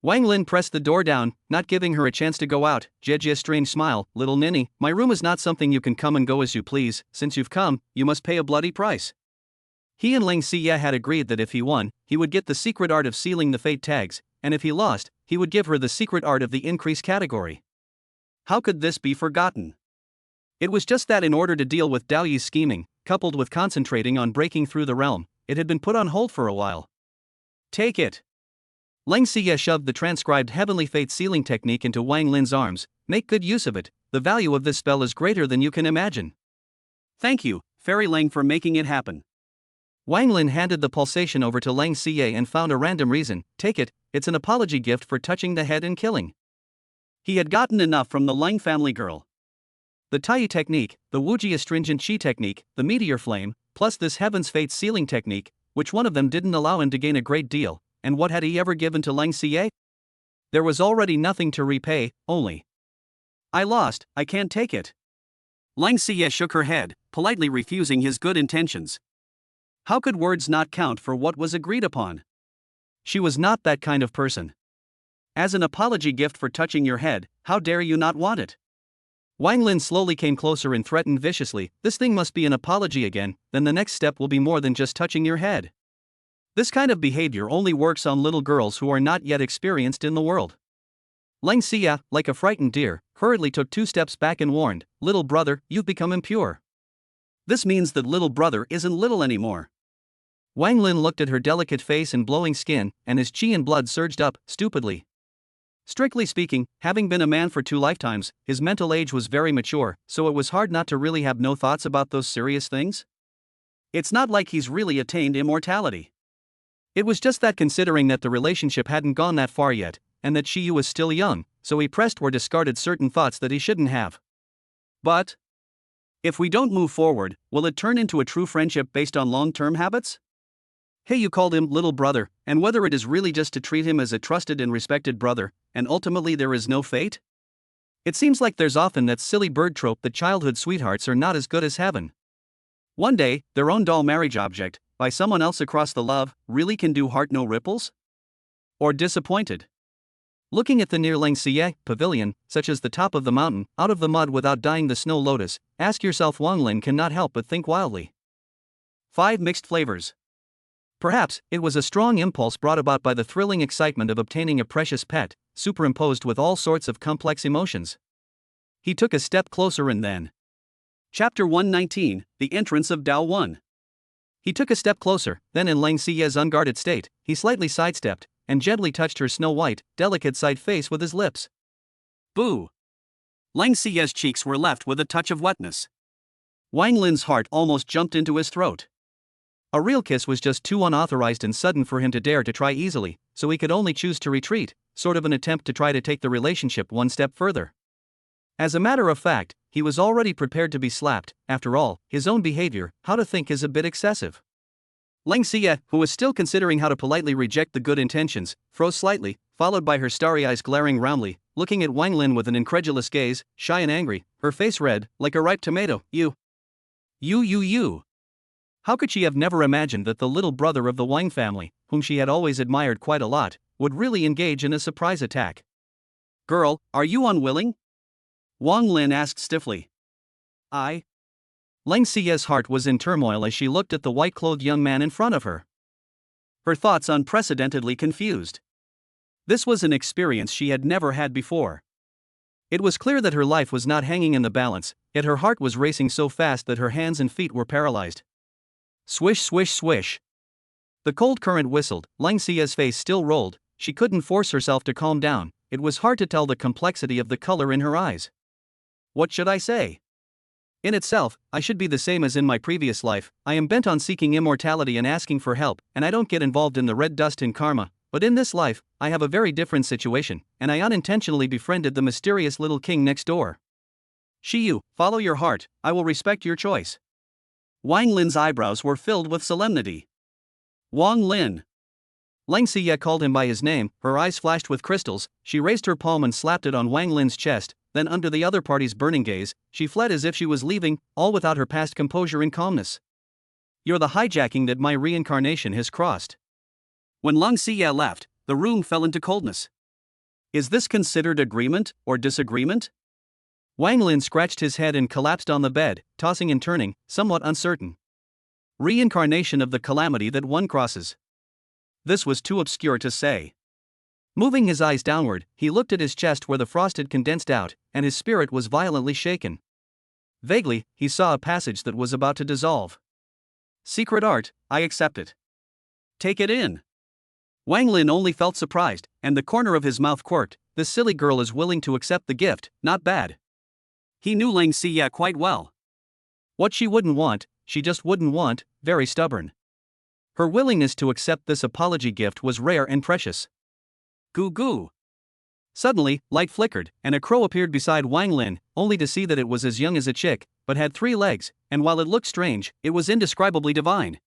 Wang Lin pressed the door down, not giving her a chance to go out. Jiejia's strange smile, little ninny, my room is not something you can come and go as you please. Since you've come, you must pay a bloody price. He and Lang Xiyue had agreed that if he won, he would get the secret art of sealing the fate tags, and if he lost, he would give her the secret art of the increase category. How could this be forgotten? It was just that in order to deal with Dao Yi's scheming, coupled with concentrating on breaking through the realm, it had been put on hold for a while. Take it. Lang Xiyue shoved the transcribed heavenly fate sealing technique into Wang Lin's arms. Make good use of it, the value of this spell is greater than you can imagine. Thank you, Fairy Lang, for making it happen. Wang Lin handed the pulsation over to Lang Xiyue and found a random reason. Take it, it's an apology gift for touching the head and killing. He had gotten enough from the Lang family girl. The Tai technique, the Wuji astringent Qi technique, the meteor flame, plus this heaven's fate sealing technique, which one of them didn't allow him to gain a great deal. And what had he ever given to Lang Xiyue? There was already nothing to repay, only. I lost, I can't take it. Lang Xiyue shook her head, politely refusing his good intentions. How could words not count for what was agreed upon? She was not that kind of person. As an apology gift for touching your head, how dare you not want it? Wang Lin slowly came closer and threatened viciously, this thing must be an apology again, then the next step will be more than just touching your head. This kind of behavior only works on little girls who are not yet experienced in the world. Lang Xiyue, like a frightened deer, hurriedly took 2 steps back and warned, little brother, you've become impure. This means that little brother isn't little anymore. Wang Lin looked at her delicate face and glowing skin, and his qi and blood surged up, stupidly. Strictly speaking, having been a man for 2 lifetimes, his mental age was very mature, so it was hard not to really have no thoughts about those serious things. It's not like he's really attained immortality. It was just that considering that the relationship hadn't gone that far yet, and that Xiyue was still young, so he pressed or discarded certain thoughts that he shouldn't have. But if we don't move forward, will it turn into a true friendship based on long-term habits? Hey, you called him little brother, and whether it is really just to treat him as a trusted and respected brother, and ultimately there is no fate? It seems like there's often that silly bird trope that childhood sweethearts are not as good as heaven. One day, their own doll marriage object, by someone else across the love, really can do heart no ripples? Or disappointed? Looking at the near Lang Xiyue pavilion, such as the top of the mountain, out of the mud without dyeing the snow lotus, ask yourself. Wang Lin cannot help but think wildly. 5 mixed flavors. Perhaps, it was a strong impulse brought about by the thrilling excitement of obtaining a precious pet, superimposed with all sorts of complex emotions. He took a step closer and then Chapter 119, The Entrance of Dao 1. He took a step closer, then in Lang Xiye's unguarded state, he slightly sidestepped, and gently touched her snow-white, delicate side face with his lips. Boo! Lang Xiye's cheeks were left with a touch of wetness. Wang Lin's heart almost jumped into his throat. A real kiss was just too unauthorized and sudden for him to dare to try easily, so he could only choose to retreat, sort of an attempt to try to take the relationship one step further. As a matter of fact, he was already prepared to be slapped. After all, his own behavior, how to think, is a bit excessive. Lang Xiye, who was still considering how to politely reject the good intentions, froze slightly, followed by her starry eyes glaring roundly, looking at Wang Lin with an incredulous gaze, shy and angry, her face red, like a ripe tomato. You. How could she have never imagined that the little brother of the Wang family, whom she had always admired quite a lot, would really engage in a surprise attack? Girl, are you unwilling? Wang Lin asked stiffly. Lang Xiye's heart was in turmoil as she looked at the white-clothed young man in front of her. Her thoughts unprecedentedly confused. This was an experience she had never had before. It was clear that her life was not hanging in the balance, yet her heart was racing so fast that her hands and feet were paralyzed. Swish, swish, swish. The cold current whistled. Lang Xiye's face still rolled. She couldn't force herself to calm down. It was hard to tell the complexity of the color in her eyes. What should I say? In itself, I should be the same as in my previous life. I am bent on seeking immortality and asking for help, and I don't get involved in the red dust in karma. But in this life, I have a very different situation, and I unintentionally befriended the mysterious little king next door. Xiyue, follow your heart, I will respect your choice. Wang Lin's eyebrows were filled with solemnity. Wang Lin. Lang Xiye called him by his name, her eyes flashed with crystals. She raised her palm and slapped it on Wang Lin's chest, then under the other party's burning gaze, she fled as if she was leaving, all without her past composure and calmness. You're the hijacking that my reincarnation has crossed. When Lang Xiye left, the room fell into coldness. Is this considered agreement or disagreement? Wang Lin scratched his head and collapsed on the bed, tossing and turning, somewhat uncertain. Reincarnation of the calamity that one crosses. This was too obscure to say. Moving his eyes downward, he looked at his chest where the frost had condensed out, and his spirit was violently shaken. Vaguely, he saw a passage that was about to dissolve. Secret art, I accept it. Take it in. Wang Lin only felt surprised, and the corner of his mouth quirked. This silly girl is willing to accept the gift, not bad. He knew Lang Xiye quite well. What she wouldn't want, she just wouldn't want, very stubborn. Her willingness to accept this apology gift was rare and precious. Goo goo. Suddenly, light flickered, and a crow appeared beside Wang Lin, only to see that it was as young as a chick, but had 3 legs, and while it looked strange, it was indescribably divine.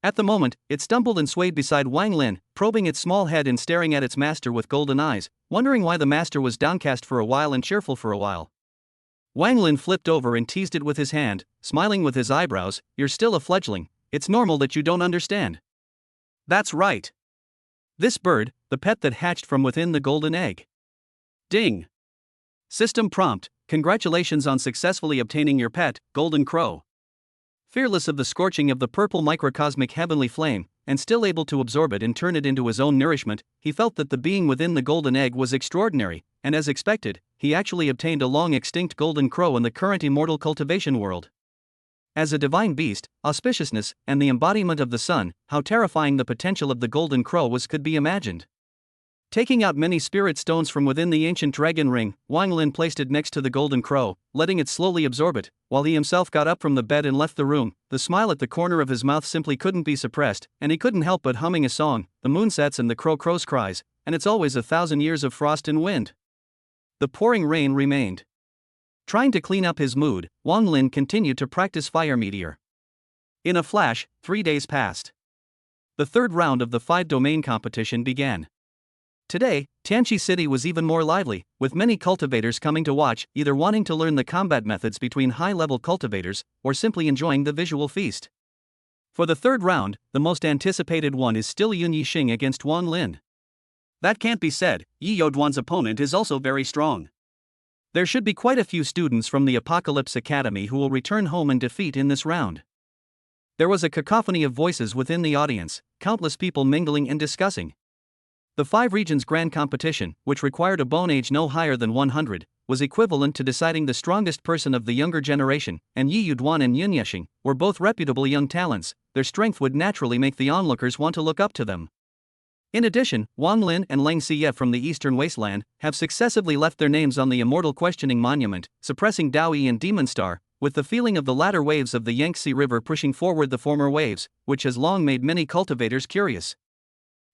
At the moment, it stumbled and swayed beside Wang Lin, probing its small head and staring at its master with golden eyes, wondering why the master was downcast for a while and cheerful for a while. Wang Lin flipped over and teased it with his hand, smiling with his eyebrows. You're still a fledgling. It's normal that you don't understand. That's right. This bird, the pet that hatched from within the golden egg. Ding. System prompt, congratulations on successfully obtaining your pet, golden crow. Fearless of the scorching of the purple microcosmic heavenly flame, and still able to absorb it and turn it into his own nourishment, he felt that the being within the golden egg was extraordinary, and as expected, he actually obtained a long-extinct golden crow in the current immortal cultivation world. As a divine beast, auspiciousness, and the embodiment of the sun, how terrifying the potential of the golden crow could be imagined. Taking out many spirit stones from within the ancient dragon ring, Wang Lin placed it next to the golden crow, letting it slowly absorb it, while he himself got up from the bed and left the room. The smile at the corner of his mouth simply couldn't be suppressed, and he couldn't help but humming a song. The moon sets and the crow crows cries, and it's always 1,000 years of frost and wind. The pouring rain remained. Trying to clean up his mood, Wang Lin continued to practice fire meteor. In a flash, 3 days passed. The third round of the 5-domain competition began. Today, Tianqi City was even more lively, with many cultivators coming to watch, either wanting to learn the combat methods between high-level cultivators, or simply enjoying the visual feast. For the third round, the most anticipated one is still Yun Yixing against Wang Lin. That can't be said. Yi Yoduan's opponent is also very strong. There should be quite a few students from the Apocalypse Academy who will return home in defeat in this round. There was a cacophony of voices within the audience, countless people mingling and discussing. The 5 regions grand competition, which required a bone age no higher than 100, was equivalent to deciding the strongest person of the younger generation, and Yi Yuduan and Yun Yexing were both reputable young talents. Their strength would naturally make the onlookers want to look up to them. In addition, Wang Lin and Lang Xiyue from the Eastern Wasteland have successively left their names on the Immortal Questioning Monument, suppressing Daoyi and Demon Star, with the feeling of the latter waves of the Yangtze River pushing forward the former waves, which has long made many cultivators curious.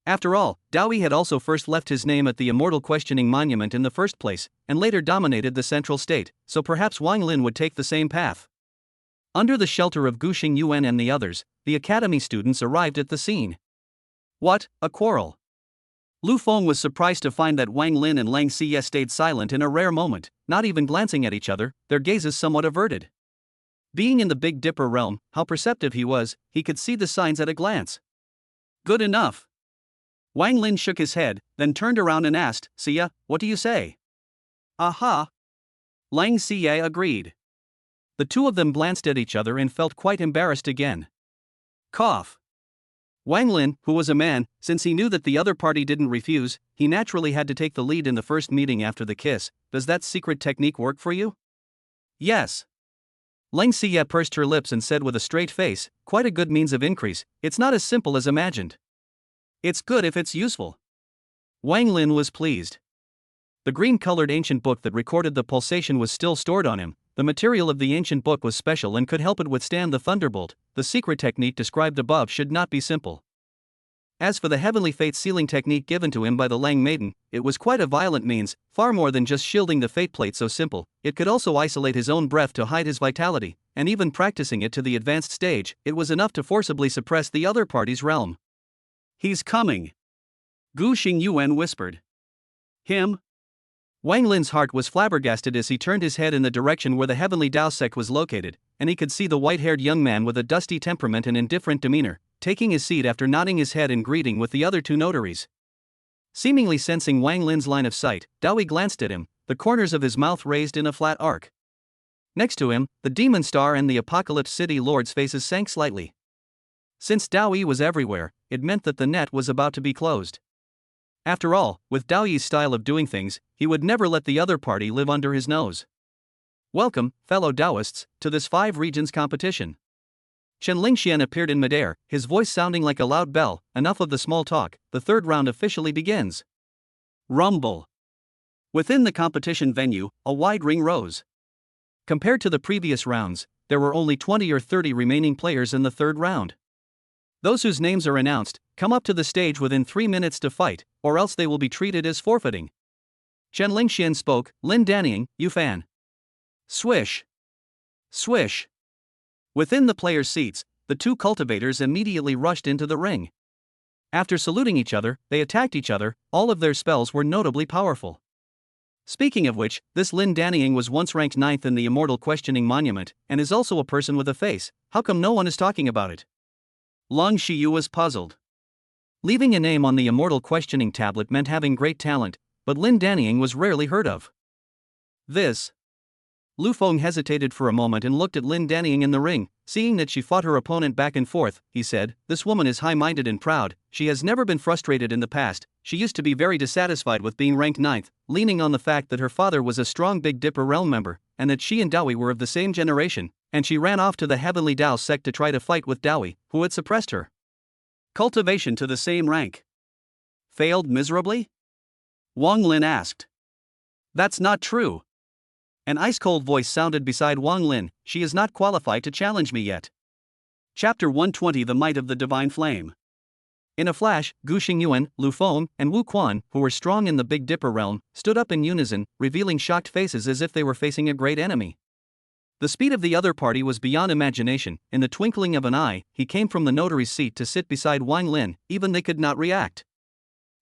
After all, Daoyi had also first left his name at the Immortal Questioning Monument in the first place, and later dominated the central state, so perhaps Wang Lin would take the same path. Under the shelter of Gu Xingyuan and the others, the academy students arrived at the scene. What, a quarrel? Lu Feng was surprised to find that Wang Lin and Lang Xiyue stayed silent in a rare moment, not even glancing at each other, their gazes somewhat averted. Being in the Big Dipper realm, how perceptive he was, he could see the signs at a glance. Good enough. Wang Lin shook his head, then turned around and asked, Xiyue, what do you say? Aha! Lang Xiyue agreed. The two of them glanced at each other and felt quite embarrassed again. Cough. Wang Lin, who was a man, since he knew that the other party didn't refuse, he naturally had to take the lead in the first meeting after the kiss. Does that secret technique work for you? Yes. Lang Xiyue pursed her lips and said with a straight face, quite a good means of increase. It's not as simple as imagined. It's good if it's useful. Wang Lin was pleased. The green-colored ancient book that recorded the pulsation was still stored on him. The material of the ancient book was special and could help it withstand the thunderbolt. The secret technique described above should not be simple. As for the heavenly fate sealing technique given to him by the Lang Maiden, it was quite a violent means, far more than just shielding the fate plate so simple. It could also isolate his own breath to hide his vitality, and even practicing it to the advanced stage, it was enough to forcibly suppress the other party's realm. He's coming. Gu Xingyuan whispered. Him? Wang Lin's heart was flabbergasted as he turned his head in the direction where the heavenly Dao Sect was located, and he could see the white-haired young man with a dusty temperament and indifferent demeanor, taking his seat after nodding his head in greeting with the other two notaries. Seemingly sensing Wang Lin's line of sight, Daoyi glanced at him, the corners of his mouth raised in a flat arc. Next to him, the Demon Star and the Apocalypse City Lord's faces sank slightly. Since Daoyi was everywhere, it meant that the net was about to be closed. After all, with Daoyi's style of doing things, he would never let the other party live under his nose. Welcome, fellow Taoists, to this 5 regions competition. Chen Lingxian appeared in midair, his voice sounding like a loud bell. Enough of the small talk, the third round officially begins. Rumble. Within the competition venue, a wide ring rose. Compared to the previous rounds, there were only 20 or 30 remaining players in the third round. Those whose names are announced, come up to the stage within 3 minutes to fight, or else they will be treated as forfeiting. Chen Lingxian spoke, Lin Danying, Yu Fan. Swish. Swish. Within the players' seats, the two cultivators immediately rushed into the ring. After saluting each other, they attacked each other. All of their spells were notably powerful. Speaking of which, this Lin Danying was once ranked 9th in the Immortal Questioning Monument, and is also a person with a face. How come no one is talking about it? Long Xiyue was puzzled. Leaving a name on the Immortal Questioning tablet meant having great talent, but Lin Danying was rarely heard of. This. Lu Feng hesitated for a moment and looked at Lin Danying in the ring. Seeing that she fought her opponent back and forth, he said, this woman is high-minded and proud. She has never been frustrated in the past. She used to be very dissatisfied with being ranked 9th, leaning on the fact that her father was a strong Big Dipper realm member, and that she and Daoyi were of the same generation, and she ran off to the Heavenly Dao Sect to try to fight with Daoyi, who had suppressed her. Cultivation to the same rank. Failed miserably? Wang Lin asked. That's not true. An ice-cold voice sounded beside Wang Lin. She is not qualified to challenge me yet. Chapter 120 The Might of the Divine Flame. In a flash, Gu Xingyuan, Lu Feng, and Wu Quan, who were strong in the Big Dipper realm, stood up in unison, revealing shocked faces as if they were facing a great enemy. The speed of the other party was beyond imagination. In the twinkling of an eye, he came from the notary's seat to sit beside Wang Lin. Even they could not react.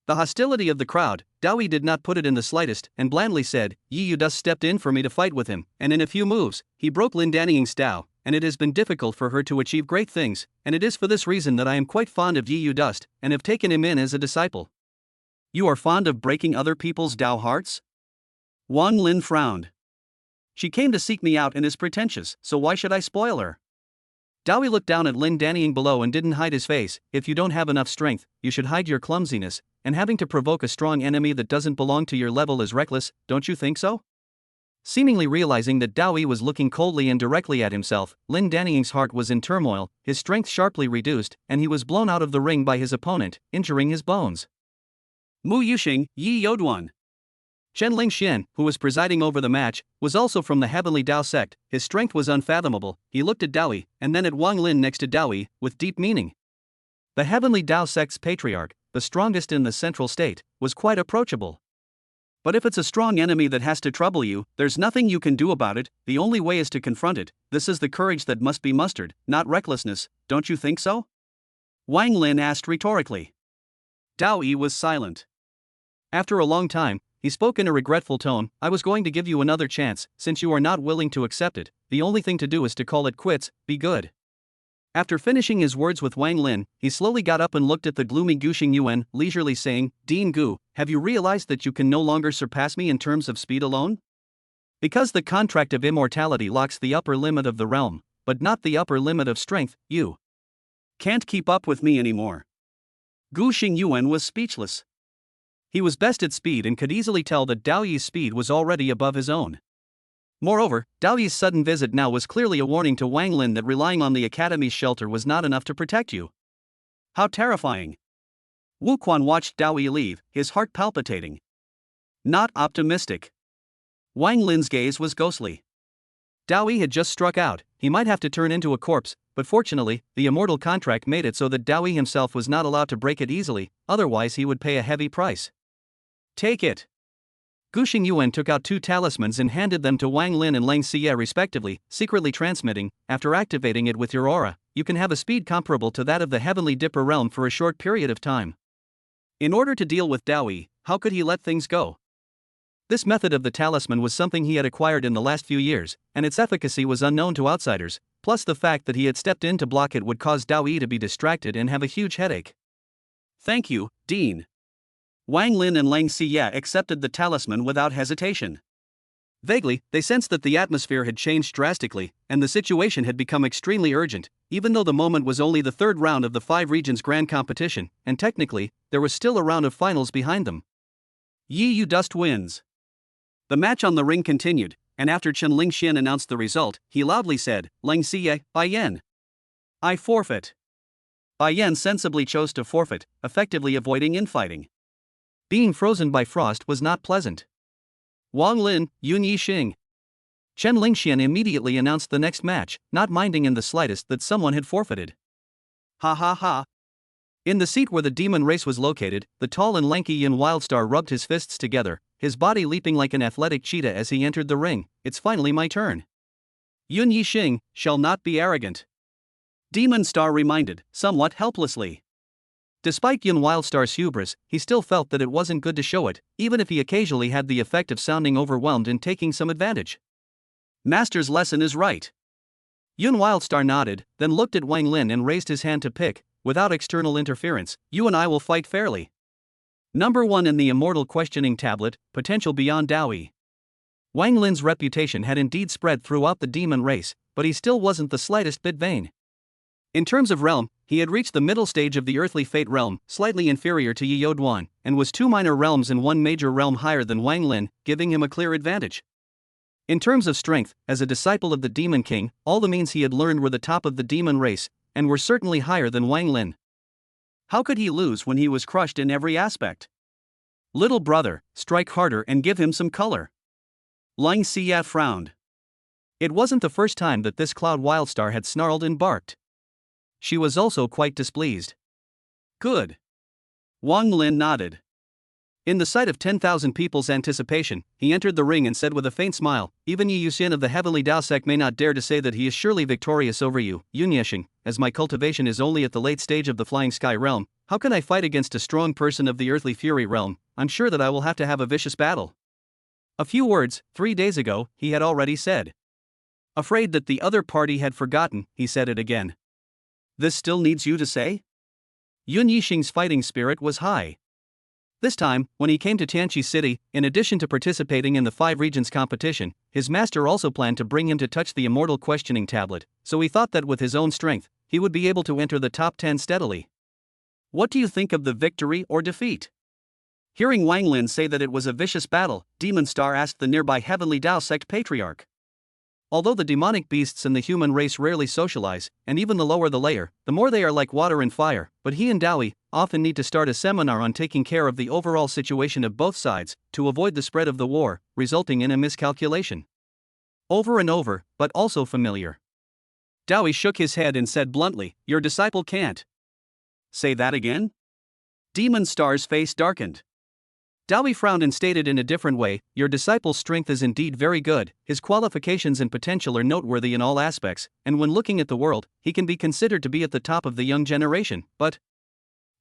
The hostility of the crowd, Daoyi did not put it in the slightest, and blandly said, Yi Yudu stepped in for me to fight with him, and in a few moves, he broke Lin Danying's Dao, and it has been difficult for her to achieve great things, and it is for this reason that I am quite fond of Yi Yudu, and have taken him in as a disciple. You are fond of breaking other people's Dao hearts? Wang Lin frowned. She came to seek me out and is pretentious, so why should I spoil her? Daoyi looked down at Lin Danying below and didn't hide his face. If you don't have enough strength, you should hide your clumsiness, and having to provoke a strong enemy that doesn't belong to your level is reckless, don't you think so? Seemingly realizing that Dao Yi was looking coldly and directly at himself, Lin Danying's heart was in turmoil, his strength sharply reduced, and he was blown out of the ring by his opponent, injuring his bones. Mu Yuxing, Yi Yoduan. Chen Lingxian, who was presiding over the match, was also from the Heavenly Dao Sect. His strength was unfathomable. He looked at Dao Yi, and then at Wang Lin next to Dao Yi, with deep meaning. The Heavenly Dao Sect's patriarch, the strongest in the central state, was quite approachable. But if it's a strong enemy that has to trouble you, there's nothing you can do about it. The only way is to confront it. This is the courage that must be mustered, not recklessness, don't you think so? Wang Lin asked rhetorically. Dao Yi was silent. After a long time, he spoke in a regretful tone. I was going to give you another chance, since you are not willing to accept it. The only thing to do is to call it quits. Be good. After finishing his words with Wang Lin, he slowly got up and looked at the gloomy Gu Xingyuan, leisurely saying, Dean Gu, have you realized that you can no longer surpass me in terms of speed alone? Because the contract of immortality locks the upper limit of the realm, but not the upper limit of strength, you can't keep up with me anymore. Gu Xingyuan was speechless. He was best at speed and could easily tell that Dao Yi's speed was already above his own. Moreover, Dao Yi's sudden visit now was clearly a warning to Wang Lin that relying on the academy's shelter was not enough to protect you. How terrifying. Wu Quan watched Dao Yi leave, his heart palpitating. Not optimistic. Wang Lin's gaze was ghostly. Dao Yi had just struck out. He might have to turn into a corpse, but fortunately, the immortal contract made it so that Dao Yi himself was not allowed to break it easily, otherwise he would pay a heavy price. Take it. Gu Xingyuan took out 2 talismans and handed them to Wang Lin and Lang Xiyue respectively, secretly transmitting, after activating it with your aura, you can have a speed comparable to that of the Heavenly Dipper realm for a short period of time. In order to deal with Dao Yi, how could he let things go? This method of the talisman was something he had acquired in the last few years, and its efficacy was unknown to outsiders, plus the fact that he had stepped in to block it would cause Dao Yi to be distracted and have a huge headache. Thank you, Dean. Wang Lin and Lang Xiyue accepted the talisman without hesitation. Vaguely, they sensed that the atmosphere had changed drastically, and the situation had become extremely urgent, even though the moment was only the 3rd round of the 5 regions grand competition, and technically, there was still a round of finals behind them. Yi Yu Dust wins. The match on the ring continued, and after Chen Lingxian announced the result, he loudly said, Lang Xiyue, Bai Yan. I forfeit. Bai Yan sensibly chose to forfeit, effectively avoiding infighting. Being frozen by frost was not pleasant. Wang Lin, Yun Yixing. Chen Lingxian immediately announced the next match, not minding in the slightest that someone had forfeited. Ha ha ha. In the seat where the demon race was located, the tall and lanky Yin Wildstar rubbed his fists together, his body leaping like an athletic cheetah as he entered the ring. It's finally my turn. Yun Yixing shall not be arrogant. Demon Star reminded, somewhat helplessly. Despite Yin Wildstar's hubris, he still felt that it wasn't good to show it, even if he occasionally had the effect of sounding overwhelmed and taking some advantage. Master's lesson is right. Yin Wildstar nodded, then looked at Wang Lin and raised his hand to pick. Without external interference, you and I will fight fairly. Number 1 in the immortal questioning tablet, potential beyond Dao Yi. Wang Lin's reputation had indeed spread throughout the demon race, but he still wasn't the slightest bit vain. In terms of realm, he had reached the middle stage of the earthly fate realm, slightly inferior to Yi Yoduan, and was 2 minor realms and 1 major realm higher than Wang Lin, giving him a clear advantage. In terms of strength, as a disciple of the Demon King, all the means he had learned were the top of the demon race, and were certainly higher than Wang Lin. How could he lose when he was crushed in every aspect? Little brother, strike harder and give him some color. Lang Xiyue frowned. It wasn't the first time that this Cloud Wildstar had snarled and barked. She was also quite displeased. Good. Wang Lin nodded. In the sight of 10,000 people's anticipation, he entered the ring and said with a faint smile, even Yi Yuxian of the Heavenly Dao Sect may not dare to say that he is surely victorious over you, Yun Yixing, as my cultivation is only at the late stage of the Flying Sky realm. How can I fight against a strong person of the Earthly Fury realm? I'm sure that I will have to have a vicious battle. A few words, 3 days ago, he had already said. Afraid that the other party had forgotten, he said it again. This still needs you to say? Yun Yixing's fighting spirit was high. This time, when he came to Tianqi City, in addition to participating in the 5 regions competition, his master also planned to bring him to touch the immortal questioning tablet, so he thought that with his own strength, he would be able to enter the top 10 steadily. What do you think of the victory or defeat? Hearing Wang Lin say that it was a vicious battle, Demon Star asked the nearby Heavenly Tao Sect patriarch. Although the demonic beasts and the human race rarely socialize, and even the lower the layer, the more they are like water and fire, but he and Dawi often need to start a seminar on taking care of the overall situation of both sides, to avoid the spread of the war, resulting in a miscalculation. Over and over, but also familiar. Dawi shook his head and said bluntly, "Your disciple can't." "Say that again?" Demon Star's face darkened. Dawi frowned and stated in a different way, "Your disciple's strength is indeed very good, his qualifications and potential are noteworthy in all aspects, and when looking at the world, he can be considered to be at the top of the young generation, but..."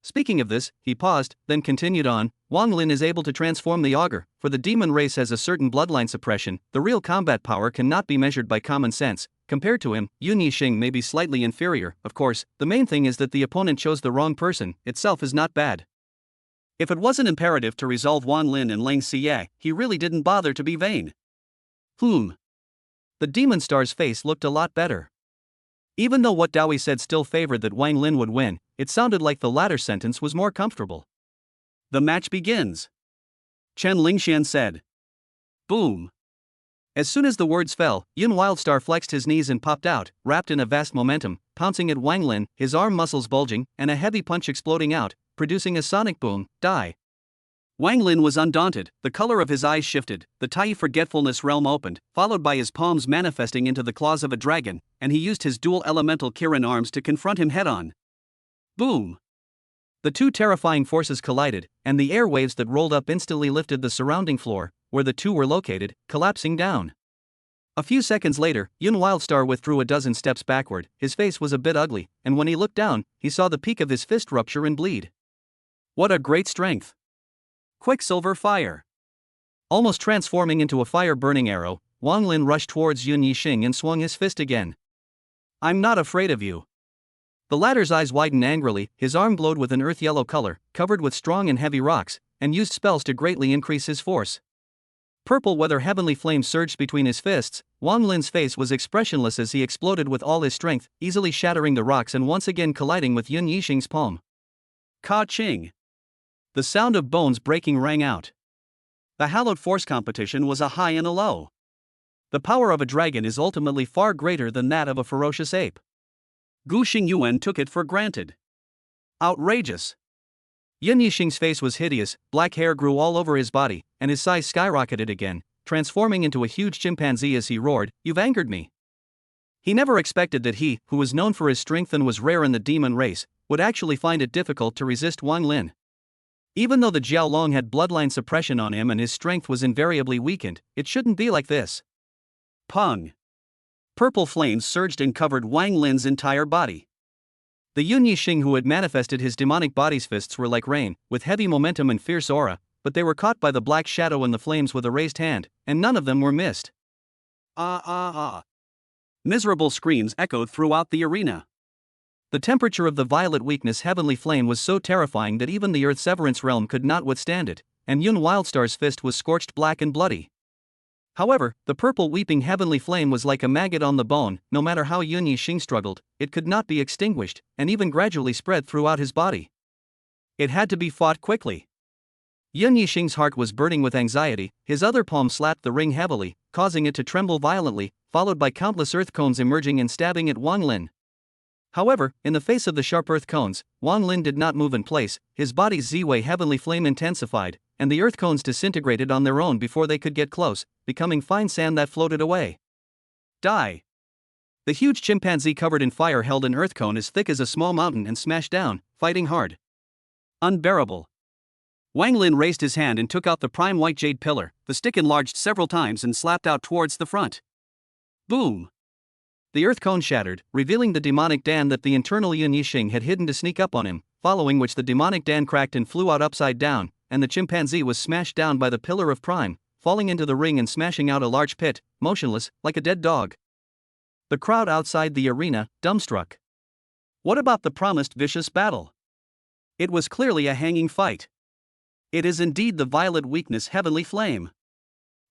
Speaking of this, he paused, then continued on, "Wang Lin is able to transform the augur, for the demon race has a certain bloodline suppression, the real combat power cannot be measured by common sense. Compared to him, Yun Yixing may be slightly inferior, of course, the main thing is that the opponent chose the wrong person, itself is not bad. If it wasn't imperative to resolve Wang Lin and Lang Xiyue, he really didn't bother to be vain." The Demon Star's face looked a lot better. Even though what Dawi said still favored that Wang Lin would win, it sounded like the latter sentence was more comfortable. "The match begins," Chen Lingxian said. Boom. As soon as the words fell, Yun Wildstar flexed his knees and popped out, wrapped in a vast momentum, pouncing at Wang Lin, his arm muscles bulging, and a heavy punch exploding out, producing a sonic boom, die. Wang Lin was undaunted, the color of his eyes shifted, the Tai Forgetfulness realm opened, followed by his palms manifesting into the claws of a dragon, and he used his dual elemental Kirin arms to confront him head-on. Boom! The two terrifying forces collided, and the air waves that rolled up instantly lifted the surrounding floor, where the two were located, collapsing down. A few seconds later, Yun Wildstar withdrew a dozen steps backward, his face was a bit ugly, and when he looked down, he saw the peak of his fist rupture and bleed. What a great strength! Quicksilver fire! Almost transforming into a fire-burning arrow, Wang Lin rushed towards Yun Yixing and swung his fist again. "I'm not afraid of you." The latter's eyes widened angrily, his arm glowed with an earth-yellow color, covered with strong and heavy rocks, and used spells to greatly increase his force. Purple weather heavenly flames surged between his fists. Wang Lin's face was expressionless as he exploded with all his strength, easily shattering the rocks and once again colliding with Yun Yixing's palm. Ka-ching! The sound of bones breaking rang out. The hallowed force competition was a high and a low. The power of a dragon is ultimately far greater than that of a ferocious ape. Gu Xingyuan took it for granted. Outrageous! Yun Yixing's face was hideous, black hair grew all over his body, and his size skyrocketed again, transforming into a huge chimpanzee as he roared, "You've angered me." He never expected that he, who was known for his strength and was rare in the demon race, would actually find it difficult to resist Wang Lin. Even though the Jiaolong had bloodline suppression on him and his strength was invariably weakened, it shouldn't be like this. Pung! Purple flames surged and covered Wang Lin's entire body. The Yun Yixing who had manifested his demonic body's fists were like rain, with heavy momentum and fierce aura, but they were caught by the black shadow and the flames with a raised hand, and none of them were missed. Miserable screams echoed throughout the arena. The temperature of the violet weakness heavenly flame was so terrifying that even the Earth Severance realm could not withstand it, and Yun Wildstar's fist was scorched black and bloody. However, the purple weeping heavenly flame was like a maggot on the bone, no matter how Yun Yixing struggled, it could not be extinguished, and even gradually spread throughout his body. It had to be fought quickly. Yun Yixing's heart was burning with anxiety, his other palm slapped the ring heavily, causing it to tremble violently, followed by countless earth cones emerging and stabbing at Wang Lin. However, in the face of the sharp earth cones, Wang Lin did not move in place, his body's Xiyue heavenly flame intensified, and the earth cones disintegrated on their own before they could get close, becoming fine sand that floated away. Die! The huge chimpanzee covered in fire held an earth cone as thick as a small mountain and smashed down, fighting hard. Unbearable. Wang Lin raised his hand and took out the prime white jade pillar, the stick enlarged several times and slapped out towards the front. Boom! The earth cone shattered, revealing the demonic Dan that the internal Yun Yixing had hidden to sneak up on him, following which the demonic Dan cracked and flew out upside down, and the chimpanzee was smashed down by the pillar of prime, falling into the ring and smashing out a large pit, motionless, like a dead dog. The crowd outside the arena, dumbstruck. What about the promised vicious battle? It was clearly a hanging fight. It is indeed the violet weakness heavenly flame.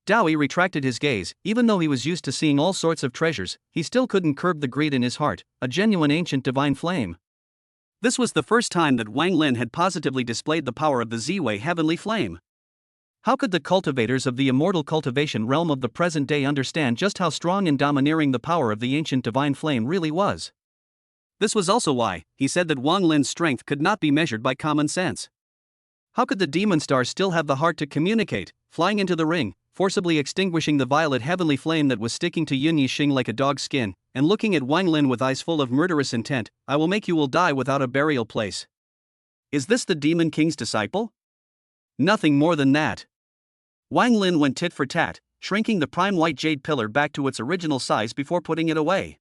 Dawi retracted his gaze, even though he was used to seeing all sorts of treasures, he still couldn't curb the greed in his heart, a genuine ancient divine flame. This was the first time that Wang Lin had positively displayed the power of the Xiyue heavenly flame. How could the cultivators of the immortal cultivation realm of the present day understand just how strong and domineering the power of the ancient divine flame really was? This was also why he said that Wang Lin's strength could not be measured by common sense. How could the demon star still have the heart to communicate, flying into the ring, forcibly extinguishing the violet heavenly flame that was sticking to Yun Yixing like a dog's skin, and looking at Wang Lin with eyes full of murderous intent? I will make you will die without a burial place. Is this the Demon King's disciple? Nothing more than that. Wang Lin went tit for tat, shrinking the prime white jade pillar back to its original size before putting it away.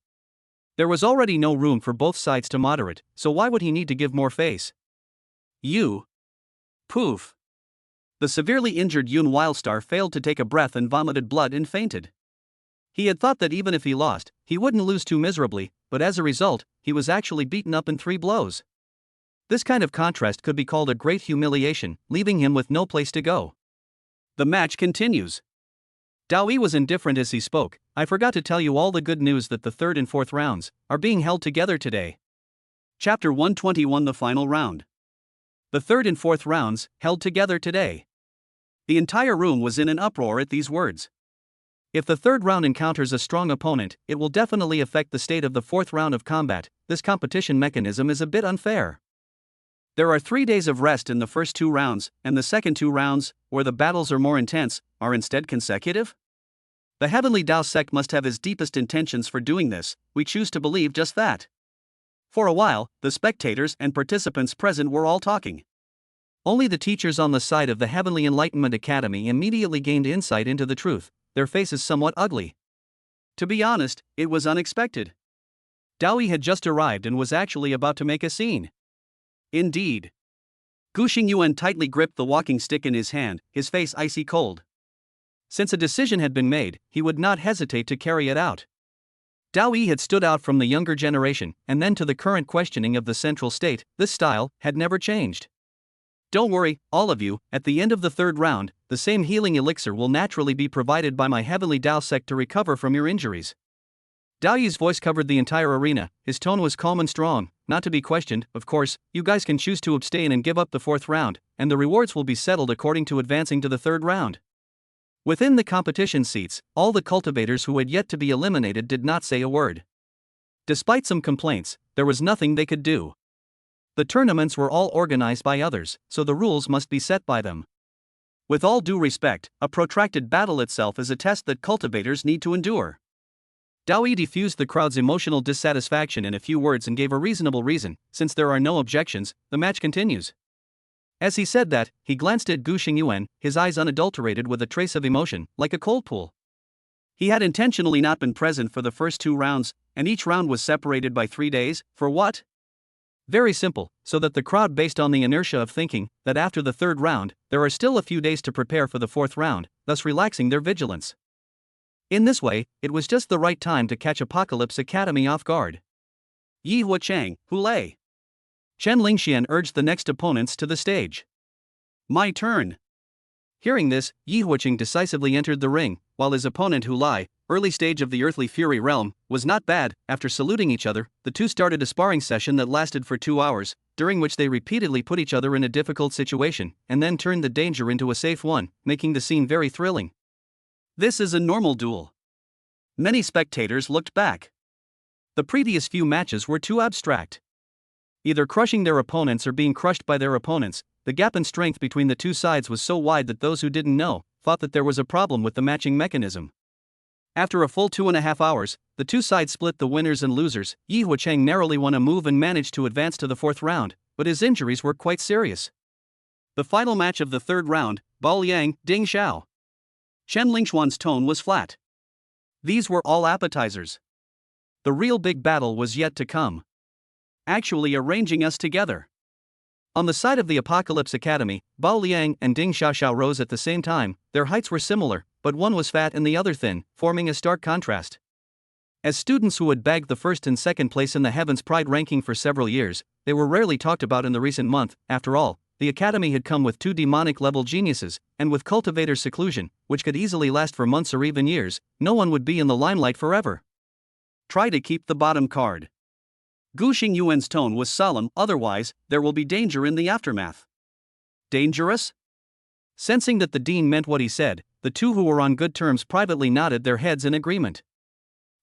There was already no room for both sides to moderate, so why would he need to give more face? You. Poof. The severely injured Yun Wildstar failed to take a breath and vomited blood and fainted. He had thought that even if he lost, he wouldn't lose too miserably, but as a result, he was actually beaten up in 3 blows. This kind of contrast could be called a great humiliation, leaving him with no place to go. The match continues. Dao Yi was indifferent as he spoke. I forgot to tell you all the good news that the 3rd and 4th rounds are being held together today. Chapter 121, the final round. The 3rd and 4th rounds, held together today. The entire room was in an uproar at these words. If the 3rd round encounters a strong opponent, it will definitely affect the state of the 4th round of combat. This competition mechanism is a bit unfair. There are 3 days of rest in the first 2 rounds, and the second 2 rounds, where the battles are more intense, are instead consecutive? The Heavenly Tao Sect must have his deepest intentions for doing this. We choose to believe just that. For a while, the spectators and participants present were all talking. Only the teachers on the side of the Heavenly Enlightenment Academy immediately gained insight into the truth, their faces somewhat ugly. To be honest, it was unexpected. Dao Yi had just arrived and was actually about to make a scene. Indeed. Gu Xingyuan tightly gripped the walking stick in his hand, his face icy cold. Since a decision had been made, he would not hesitate to carry it out. Dao Yi had stood out from the younger generation, and then to the current questioning of the central state, this style had never changed. Don't worry, all of you, at the end of the 3rd round, the same healing elixir will naturally be provided by my Heavenly Tao Sect to recover from your injuries. Dao Yi's voice covered the entire arena, his tone was calm and strong, not to be questioned. Of course, you guys can choose to abstain and give up the 4th round, and the rewards will be settled according to advancing to the 3rd round. Within the competition seats, all the cultivators who had yet to be eliminated did not say a word. Despite some complaints, there was nothing they could do. The tournaments were all organized by others, so the rules must be set by them. With all due respect, a protracted battle itself is a test that cultivators need to endure. Dao Yi diffused the crowd's emotional dissatisfaction in a few words and gave a reasonable reason. Since there are no objections, the match continues. As he said that, he glanced at Gu Xingyuan, his eyes unadulterated with a trace of emotion, like a cold pool. He had intentionally not been present for the first 2 rounds, and each round was separated by 3 days, for what? Very simple, so that the crowd, based on the inertia of thinking that after the 3rd round, there are still a few days to prepare for the 4th round, thus relaxing their vigilance. In this way, it was just the right time to catch Apocalypse Academy off guard. Yi Huachang, Hulei. Chen Lingxian urged the next opponents to the stage. My turn. Hearing this, Yi Huachang decisively entered the ring, while his opponent Hulai, early stage of the earthly fury realm, was not bad. After saluting each other, the two started a sparring session that lasted for 2 hours, during which they repeatedly put each other in a difficult situation, and then turned the danger into a safe one, making the scene very thrilling. This is a normal duel. Many spectators looked back. The previous few matches were too abstract. Either crushing their opponents or being crushed by their opponents, the gap in strength between the two sides was so wide that those who didn't know thought that there was a problem with the matching mechanism. After a full 2.5 hours, the two sides split the winners and losers. Yi Huachang narrowly won a move and managed to advance to the 4th round, but his injuries were quite serious. The final match of the 3rd round, Bao Liang, Ding Xiao. Chen Lingxuan's tone was flat. These were all appetizers. The real big battle was yet to come. Actually arranging us together. On the side of the Apocalypse Academy, Bao Liang and Ding Xiaoxiao rose at the same time. Their heights were similar, but one was fat and the other thin, forming a stark contrast. As students who had bagged the 1st and 2nd place in the Heavens Pride ranking for several years, they were rarely talked about in the recent month. After all, the Academy had come with 2 demonic-level geniuses, and with cultivator seclusion, which could easily last for months or even years, no one would be in the limelight forever. Try to keep the bottom card. Gu Xingyuan's tone was solemn, otherwise, there will be danger in the aftermath. Dangerous? Sensing that the dean meant what he said, the two who were on good terms privately nodded their heads in agreement.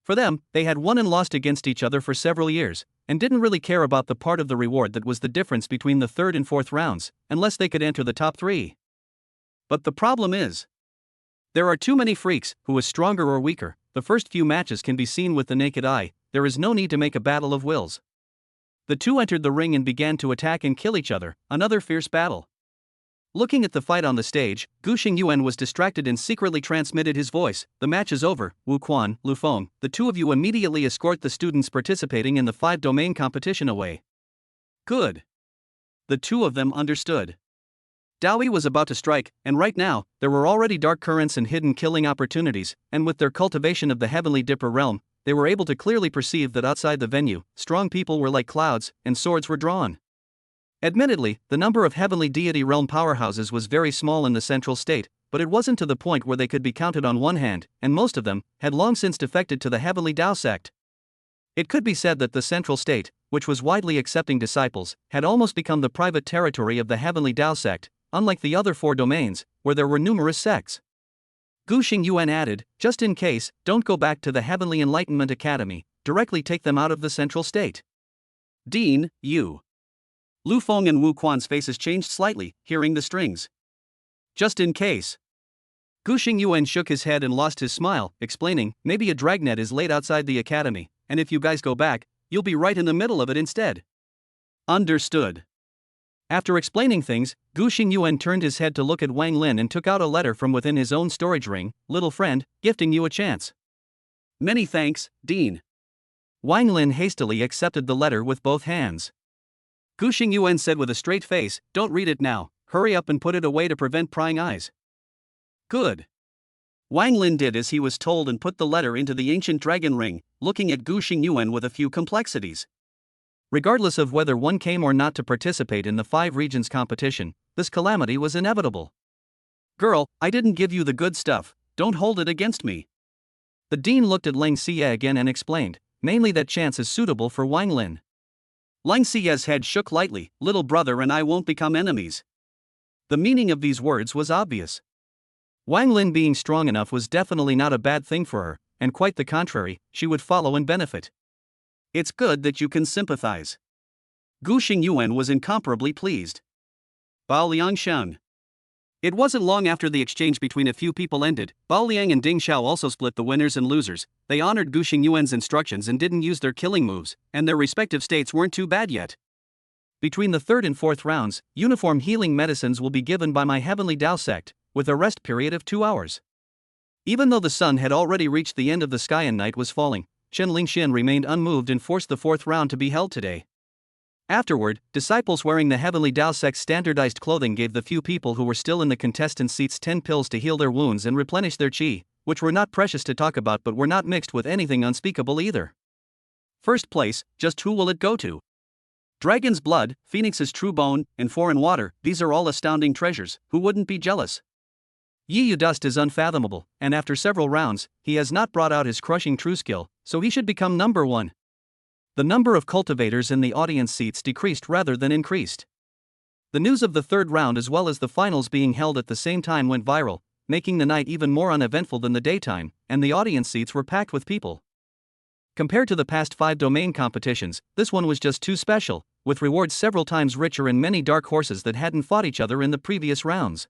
For them, they had won and lost against each other for several years, and didn't really care about the part of the reward that was the difference between the third and fourth rounds, unless they could enter the top three. But the problem is, there are too many freaks, who is stronger or weaker. The first few matches can be seen with the naked eye, there is no need to make a battle of wills. The two entered the ring and began to attack and kill each other, another fierce battle. Looking at the fight on the stage, Gu Xingyuan was distracted and secretly transmitted his voice. "The match is over, Wu Quan, Lu Feng, the two of you immediately escort the students participating in the 5-domain competition away." Good. The two of them understood. Dawi was about to strike, and right now, there were already dark currents and hidden killing opportunities, and with their cultivation of the Heavenly Dipper realm, they were able to clearly perceive that outside the venue, strong people were like clouds, and swords were drawn. Admittedly, the number of Heavenly Deity realm powerhouses was very small in the central state, but it wasn't to the point where they could be counted on one hand, and most of them had long since defected to the Heavenly Dao Sect. It could be said that the central state, which was widely accepting disciples, had almost become the private territory of the Heavenly Dao Sect, unlike the other 4 domains, where there were numerous sects. Gu Xingyuan added, "Just in case, don't go back to the Heavenly Enlightenment Academy, directly take them out of the central state." Dean, you. Lu Feng and Wu Quan's faces changed slightly, hearing the strings. Just in case. Gu Xingyuan shook his head and lost his smile, explaining, "Maybe a dragnet is laid outside the academy, and if you guys go back, you'll be right in the middle of it instead." Understood. After explaining things, Gu Xingyuan turned his head to look at Wang Lin and took out a letter from within his own storage ring. "Little friend, gifting you a chance." "Many thanks, Dean." Wang Lin hastily accepted the letter with both hands. Gu Xingyuan said with a straight face, "Don't read it now, hurry up and put it away to prevent prying eyes." Good. Wang Lin did as he was told and put the letter into the ancient dragon ring, looking at Gu Xingyuan with a few complexities. Regardless of whether one came or not to participate in the 5 regions competition, this calamity was inevitable. "Girl, I didn't give you the good stuff, don't hold it against me." The dean looked at Lang Xie again and explained, mainly that chance is suitable for Wang Lin. Lang Xie's head shook lightly. "Little brother and I won't become enemies." The meaning of these words was obvious. Wang Lin being strong enough was definitely not a bad thing for her, and quite the contrary, she would follow and benefit. It's good that you can sympathize. Gu Xingyuan was incomparably pleased. Bao Liangshan. It wasn't long after the exchange between a few people ended. Bao Liang and Ding Xiao also split the winners and losers. They honored Gu Xingyuan's instructions and didn't use their killing moves, and their respective states weren't too bad yet. Between the 3rd and 4th rounds, uniform healing medicines will be given by my Heavenly Dao Sect, with a rest period of 2 hours. Even though the sun had already reached the end of the sky and night was falling, Chen Lingxian remained unmoved and forced the 4th round to be held today. Afterward, disciples wearing the Heavenly Dao Sect's standardized clothing gave the few people who were still in the contestant seats 10 pills to heal their wounds and replenish their qi, which were not precious to talk about but were not mixed with anything unspeakable either. First place, just who will it go to? Dragon's blood, Phoenix's true bone, and foreign water, these are all astounding treasures, who wouldn't be jealous? Xiyue dust is unfathomable, and after several rounds, he has not brought out his crushing true skill, so he should become number 1. The number of cultivators in the audience seats decreased rather than increased. The news of the 3rd round as well as the finals being held at the same time went viral, making the night even more uneventful than the daytime, and the audience seats were packed with people. Compared to the past 5 domain competitions, this one was just too special, with rewards several times richer and many dark horses that hadn't fought each other in the previous rounds.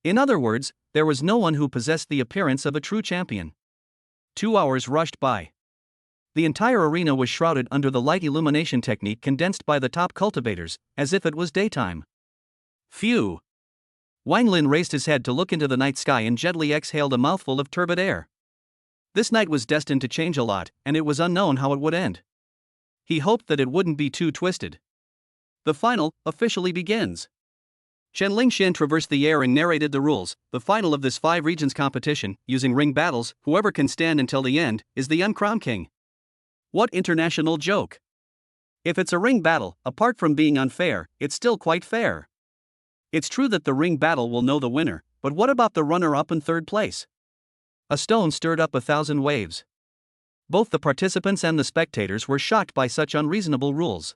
In other words, there was no one who possessed the appearance of a true champion. 2 hours rushed by. The entire arena was shrouded under the light illumination technique condensed by the top cultivators, as if it was daytime. Phew! Wang Lin raised his head to look into the night sky and gently exhaled a mouthful of turbid air. This night was destined to change a lot, and it was unknown how it would end. He hoped that it wouldn't be too twisted. The final officially begins. Chen Lingxian traversed the air and narrated the rules. The final of this 5 regions competition, using ring battles, whoever can stand until the end, is the uncrowned king. What international joke! If it's a ring battle, apart from being unfair, it's still quite fair. It's true that the ring battle will know the winner, but what about the runner-up and 3rd place? A stone stirred up 1,000 waves. Both the participants and the spectators were shocked by such unreasonable rules.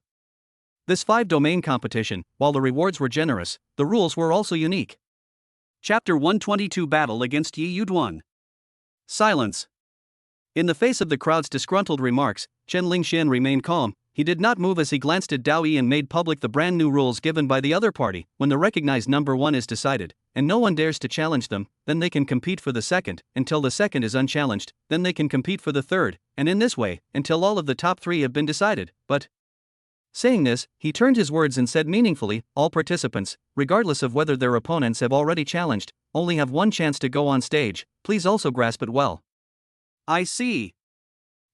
This 5-domain competition, while the rewards were generous, the rules were also unique. Chapter 122 Battle against Xiyue. Silence. In the face of the crowd's disgruntled remarks, Chen Lingxian remained calm. He did not move as he glanced at Dao Yi and made public the brand new rules given by the other party. When the recognized number 1 is decided, and no one dares to challenge them, then they can compete for the second, until the second is unchallenged, then they can compete for the third, and in this way, until all of the top 3 have been decided. But, saying this, he turned his words and said meaningfully, all participants, regardless of whether their opponents have already challenged, only have one chance to go on stage. Please also grasp it well. I see.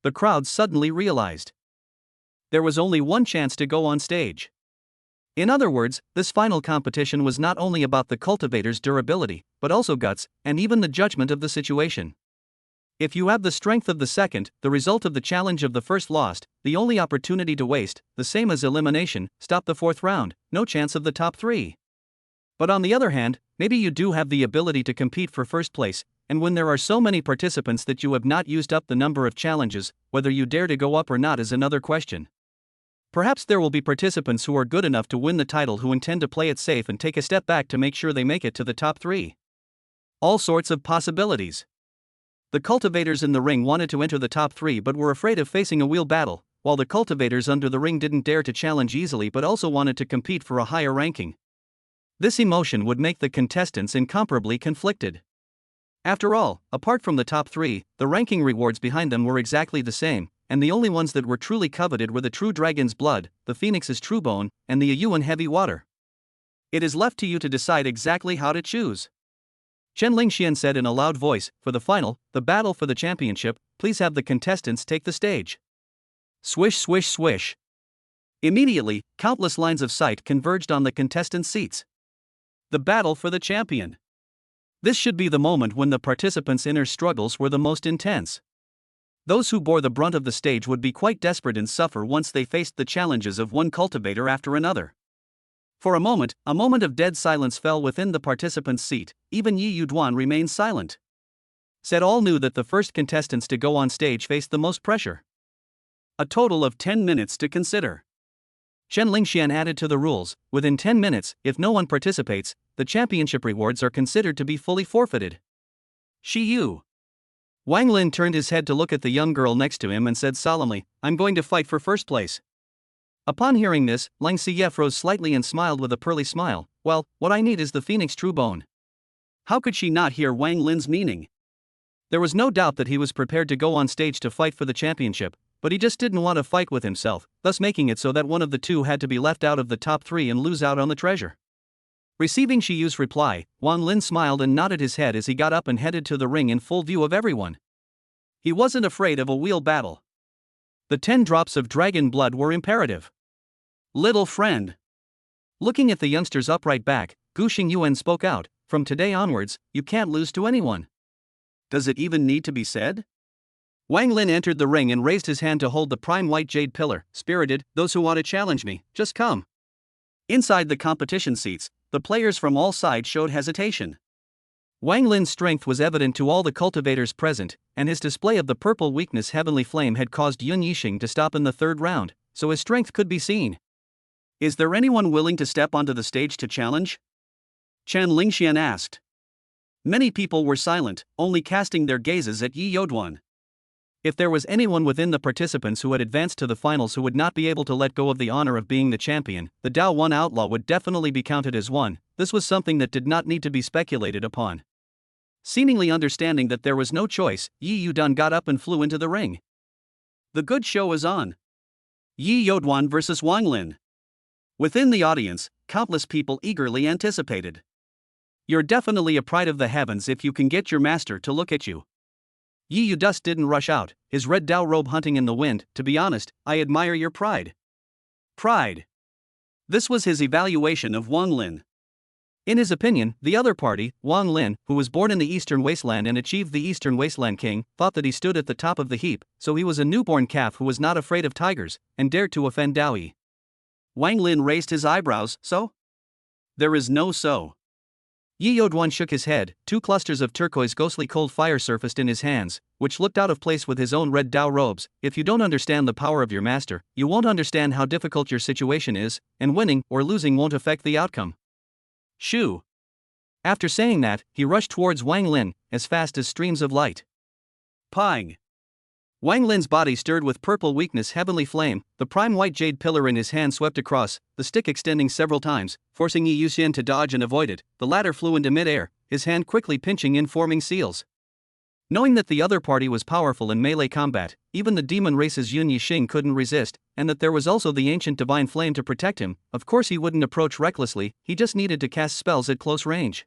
The crowd suddenly realized. There was only one chance to go on stage. In other words, this final competition was not only about the cultivator's durability, but also guts, and even the judgment of the situation. If you have the strength of the second, the result of the challenge of the first lost, the only opportunity to waste, the same as elimination, stop the 4th round, no chance of the top 3. But on the other hand, maybe you do have the ability to compete for first place, and when there are so many participants that you have not used up the number of challenges, whether you dare to go up or not is another question. Perhaps there will be participants who are good enough to win the title who intend to play it safe and take a step back to make sure they make it to the top 3. All sorts of possibilities. The cultivators in the ring wanted to enter the top 3 but were afraid of facing a wheel battle, while the cultivators under the ring didn't dare to challenge easily but also wanted to compete for a higher ranking. This emotion would make the contestants incomparably conflicted. After all, apart from the top 3, the ranking rewards behind them were exactly the same, and the only ones that were truly coveted were the true dragon's blood, the phoenix's true bone, and the Yuan heavy water. It is left to you to decide exactly how to choose. Chen Lingxian said in a loud voice, for the final, the battle for the championship, please have the contestants take the stage. Swish swish swish. Immediately, countless lines of sight converged on the contestants' seats. The battle for the champion. This should be the moment when the participants' inner struggles were the most intense. Those who bore the brunt of the stage would be quite desperate and suffer once they faced the challenges of one cultivator after another. For a moment of dead silence fell within the participant's seat. Even Xiyue remained silent. Said all knew that the first contestants to go on stage faced the most pressure. A total of 10 minutes to consider. Chen Lingxian added to the rules, within 10 minutes, if no one participates, the championship rewards are considered to be fully forfeited. Xiyue. Wang Lin turned his head to look at the young girl next to him and said solemnly, I'm going to fight for first place. Upon hearing this, Lang Xiyue rose slightly and smiled with a pearly smile. Well, what I need is the phoenix true bone. How could she not hear Wang Lin's meaning? There was no doubt that he was prepared to go on stage to fight for the championship, but he just didn't want to fight with himself, thus making it so that one of the two had to be left out of the top 3 and lose out on the treasure. Receiving Xiyue's reply, Wang Lin smiled and nodded his head as he got up and headed to the ring in full view of everyone. He wasn't afraid of a wheel battle. The 10 drops of dragon blood were imperative. Little friend. Looking at the youngster's upright back, Gu Xingyuan spoke out, from today onwards, you can't lose to anyone. Does it even need to be said? Wang Lin entered the ring and raised his hand to hold the prime white jade pillar. Spirited, those who want to challenge me, just come. Inside the competition seats, the players from all sides showed hesitation. Wang Lin's strength was evident to all the cultivators present, and his display of the purple weakness heavenly flame had caused Yun Yixing to stop in the 3rd round, so his strength could be seen. Is there anyone willing to step onto the stage to challenge? Chen Lingxian asked. Many people were silent, only casting their gazes at Xiyue. If there was anyone within the participants who had advanced to the finals who would not be able to let go of the honor of being the champion, the Dao 1 outlaw would definitely be counted as one. This was something that did not need to be speculated upon. Seemingly understanding that there was no choice, Xiyue got up and flew into the ring. The good show is on. Xiyue versus Wang Lin. Within the audience, countless people eagerly anticipated. You're definitely a pride of the heavens if you can get your master to look at you. Xiyue didn't rush out, his red Dao robe hunting in the wind. To be honest, I admire your pride. Pride. This was his evaluation of Wang Lin. In his opinion, the other party, Wang Lin, who was born in the Eastern Wasteland and achieved the Eastern Wasteland King, thought that he stood at the top of the heap, so he was a newborn calf who was not afraid of tigers, and dared to offend Dao Yi. Wang Lin raised his eyebrows, so? There is no so. Yi Yoduan shook his head. 2 clusters of turquoise ghostly cold fire surfaced in his hands, which looked out of place with his own red Dao robes. If you don't understand the power of your master, you won't understand how difficult your situation is, and winning or losing won't affect the outcome. Shoo! After saying that, he rushed towards Wang Lin, as fast as streams of light. Pang! Wang Lin's body stirred with purple weakness heavenly flame, the prime white jade pillar in his hand swept across, the stick extending several times, forcing Yi Yuxian to dodge and avoid it. The latter flew into mid-air, his hand quickly pinching in forming seals. Knowing that the other party was powerful in melee combat, even the demon race's Yun Yixing couldn't resist, and that there was also the ancient divine flame to protect him, of course he wouldn't approach recklessly, he just needed to cast spells at close range.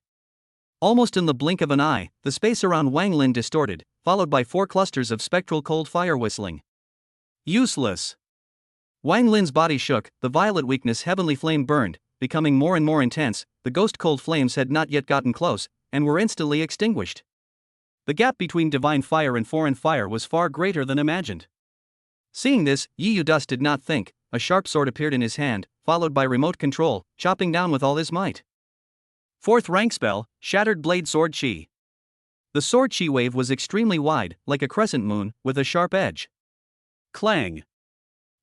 Almost in the blink of an eye, the space around Wang Lin distorted, followed by 4 clusters of spectral cold fire whistling. Useless! Wang Lin's body shook, the violet weakness heavenly flame burned, becoming more and more intense. The ghost cold flames had not yet gotten close, and were instantly extinguished. The gap between divine fire and foreign fire was far greater than imagined. Seeing this, Yi Yudust did not think. A sharp sword appeared in his hand, followed by remote control, chopping down with all his might. 4th rank spell, Shattered Blade Sword Qi. The sword Qi wave was extremely wide, like a crescent moon, with a sharp edge. Clang!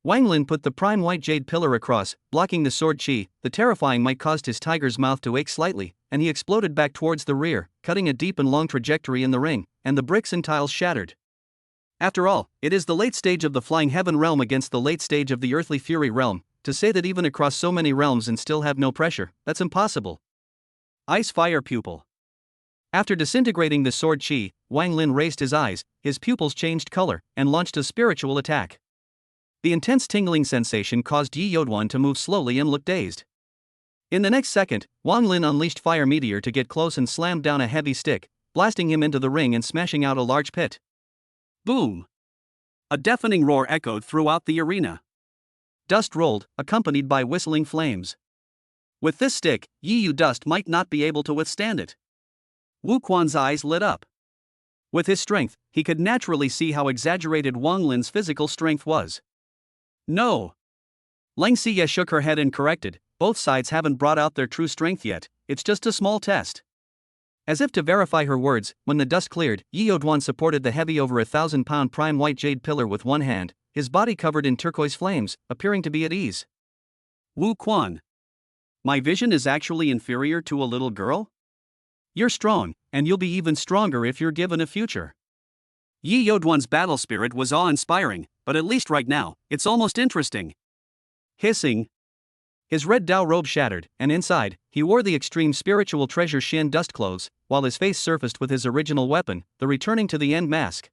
Wang Lin put the prime white jade pillar across, blocking the sword Qi. The terrifying might caused his tiger's mouth to ache slightly, and he exploded back towards the rear, cutting a deep and long trajectory in the ring, and the bricks and tiles shattered. After all, it is the late stage of the flying heaven realm against the late stage of the earthly fury realm. To say that even across so many realms and still have no pressure, that's impossible. Ice Fire Pupil. After disintegrating the sword Qi, Wang Lin raised his eyes, his pupils changed color, and launched a spiritual attack. The intense tingling sensation caused Yi Yoduan to move slowly and look dazed. In the next second, Wang Lin unleashed Fire Meteor to get close and slammed down a heavy stick, blasting him into the ring and smashing out a large pit. Boom! A deafening roar echoed throughout the arena. Dust rolled, accompanied by whistling flames. With this stick, Yi Yudust might not be able to withstand it. Wu Quan's eyes lit up. With his strength, he could naturally see how exaggerated Wang Lin's physical strength was. No! Leng Xiyue shook her head and corrected, both sides haven't brought out their true strength yet, it's just a small test. As if to verify her words, when the dust cleared, Yi Yoduan supported the heavy over 1,000-pound prime white jade pillar with one hand, his body covered in turquoise flames, appearing to be at ease. Wu Quan. My vision is actually inferior to a little girl? You're strong, and you'll be even stronger if you're given a future. Yi Yoduan's battle spirit was awe-inspiring, but at least right now, it's almost interesting. Hissing. His red Dao robe shattered, and inside, he wore the extreme spiritual treasure Shen dust clothes, while his face surfaced with his original weapon, the returning to the end mask.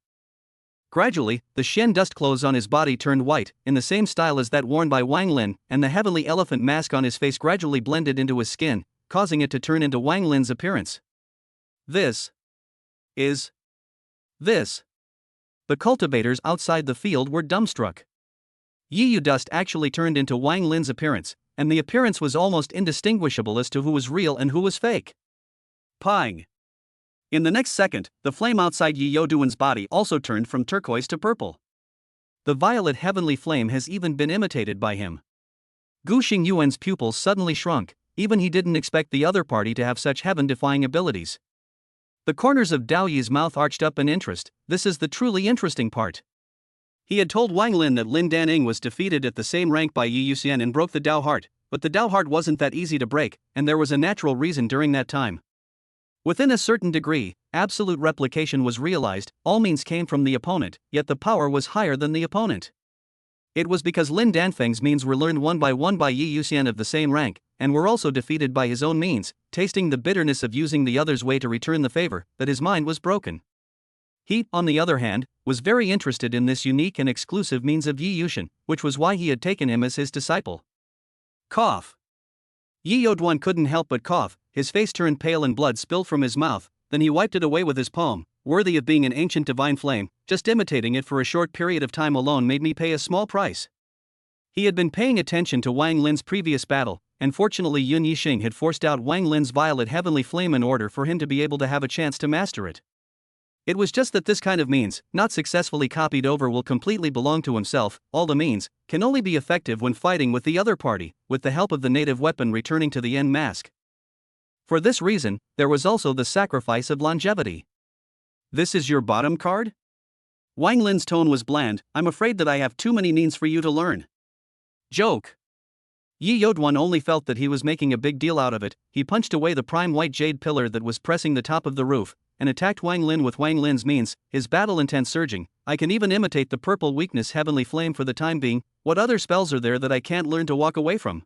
Gradually, the Shen dust clothes on his body turned white, in the same style as that worn by Wang Lin, and the heavenly elephant mask on his face gradually blended into his skin, causing it to turn into Wang Lin's appearance. This. The cultivators outside the field were dumbstruck. Yi Yudust actually turned into Wang Lin's appearance, and the appearance was almost indistinguishable as to who was real and who was fake. Pang! In the next second, the flame outside Yi Yoduan's body also turned from turquoise to purple. The violet heavenly flame has even been imitated by him. Gu Xingyuan's pupils suddenly shrunk, even he didn't expect the other party to have such heaven-defying abilities. The corners of Dao Yi's mouth arched up in interest. This is the truly interesting part. He had told Wang Lin that Lin Daning was defeated at the same rank by Yi Yuxian and broke the Dao heart, but the Dao heart wasn't that easy to break, and there was a natural reason during that time. Within a certain degree, absolute replication was realized, all means came from the opponent, yet the power was higher than the opponent. It was because Lin Danfeng's means were learned one by Yi Yuxian of the same rank, and were also defeated by his own means, tasting the bitterness of using the other's way to return the favor, that his mind was broken. He, on the other hand, was very interested in this unique and exclusive means of Yi Yuxian, which was why he had taken him as his disciple. Cough. Yi Yoduan couldn't help but cough, his face turned pale and blood spilled from his mouth, then he wiped it away with his palm. Worthy of being an ancient divine flame, just imitating it for a short period of time alone made me pay a small price. He had been paying attention to Wang Lin's previous battle, and fortunately Yun Yixing had forced out Wang Lin's violet heavenly flame in order for him to be able to have a chance to master it. It was just that this kind of means, not successfully copied over, will completely belong to himself. All the means can only be effective when fighting with the other party, with the help of the native weapon returning to the end mask. For this reason, there was also the sacrifice of longevity. This is your bottom card? Wang Lin's tone was bland. I'm afraid that I have too many needs for you to learn. Joke. Yi Yodwan only felt that he was making a big deal out of it. He punched away the prime white jade pillar that was pressing the top of the roof, and attacked Wang Lin with Wang Lin's means, his battle intent surging. I can even imitate the purple weakness heavenly flame for the time being. What other spells are there that I can't learn to walk away from?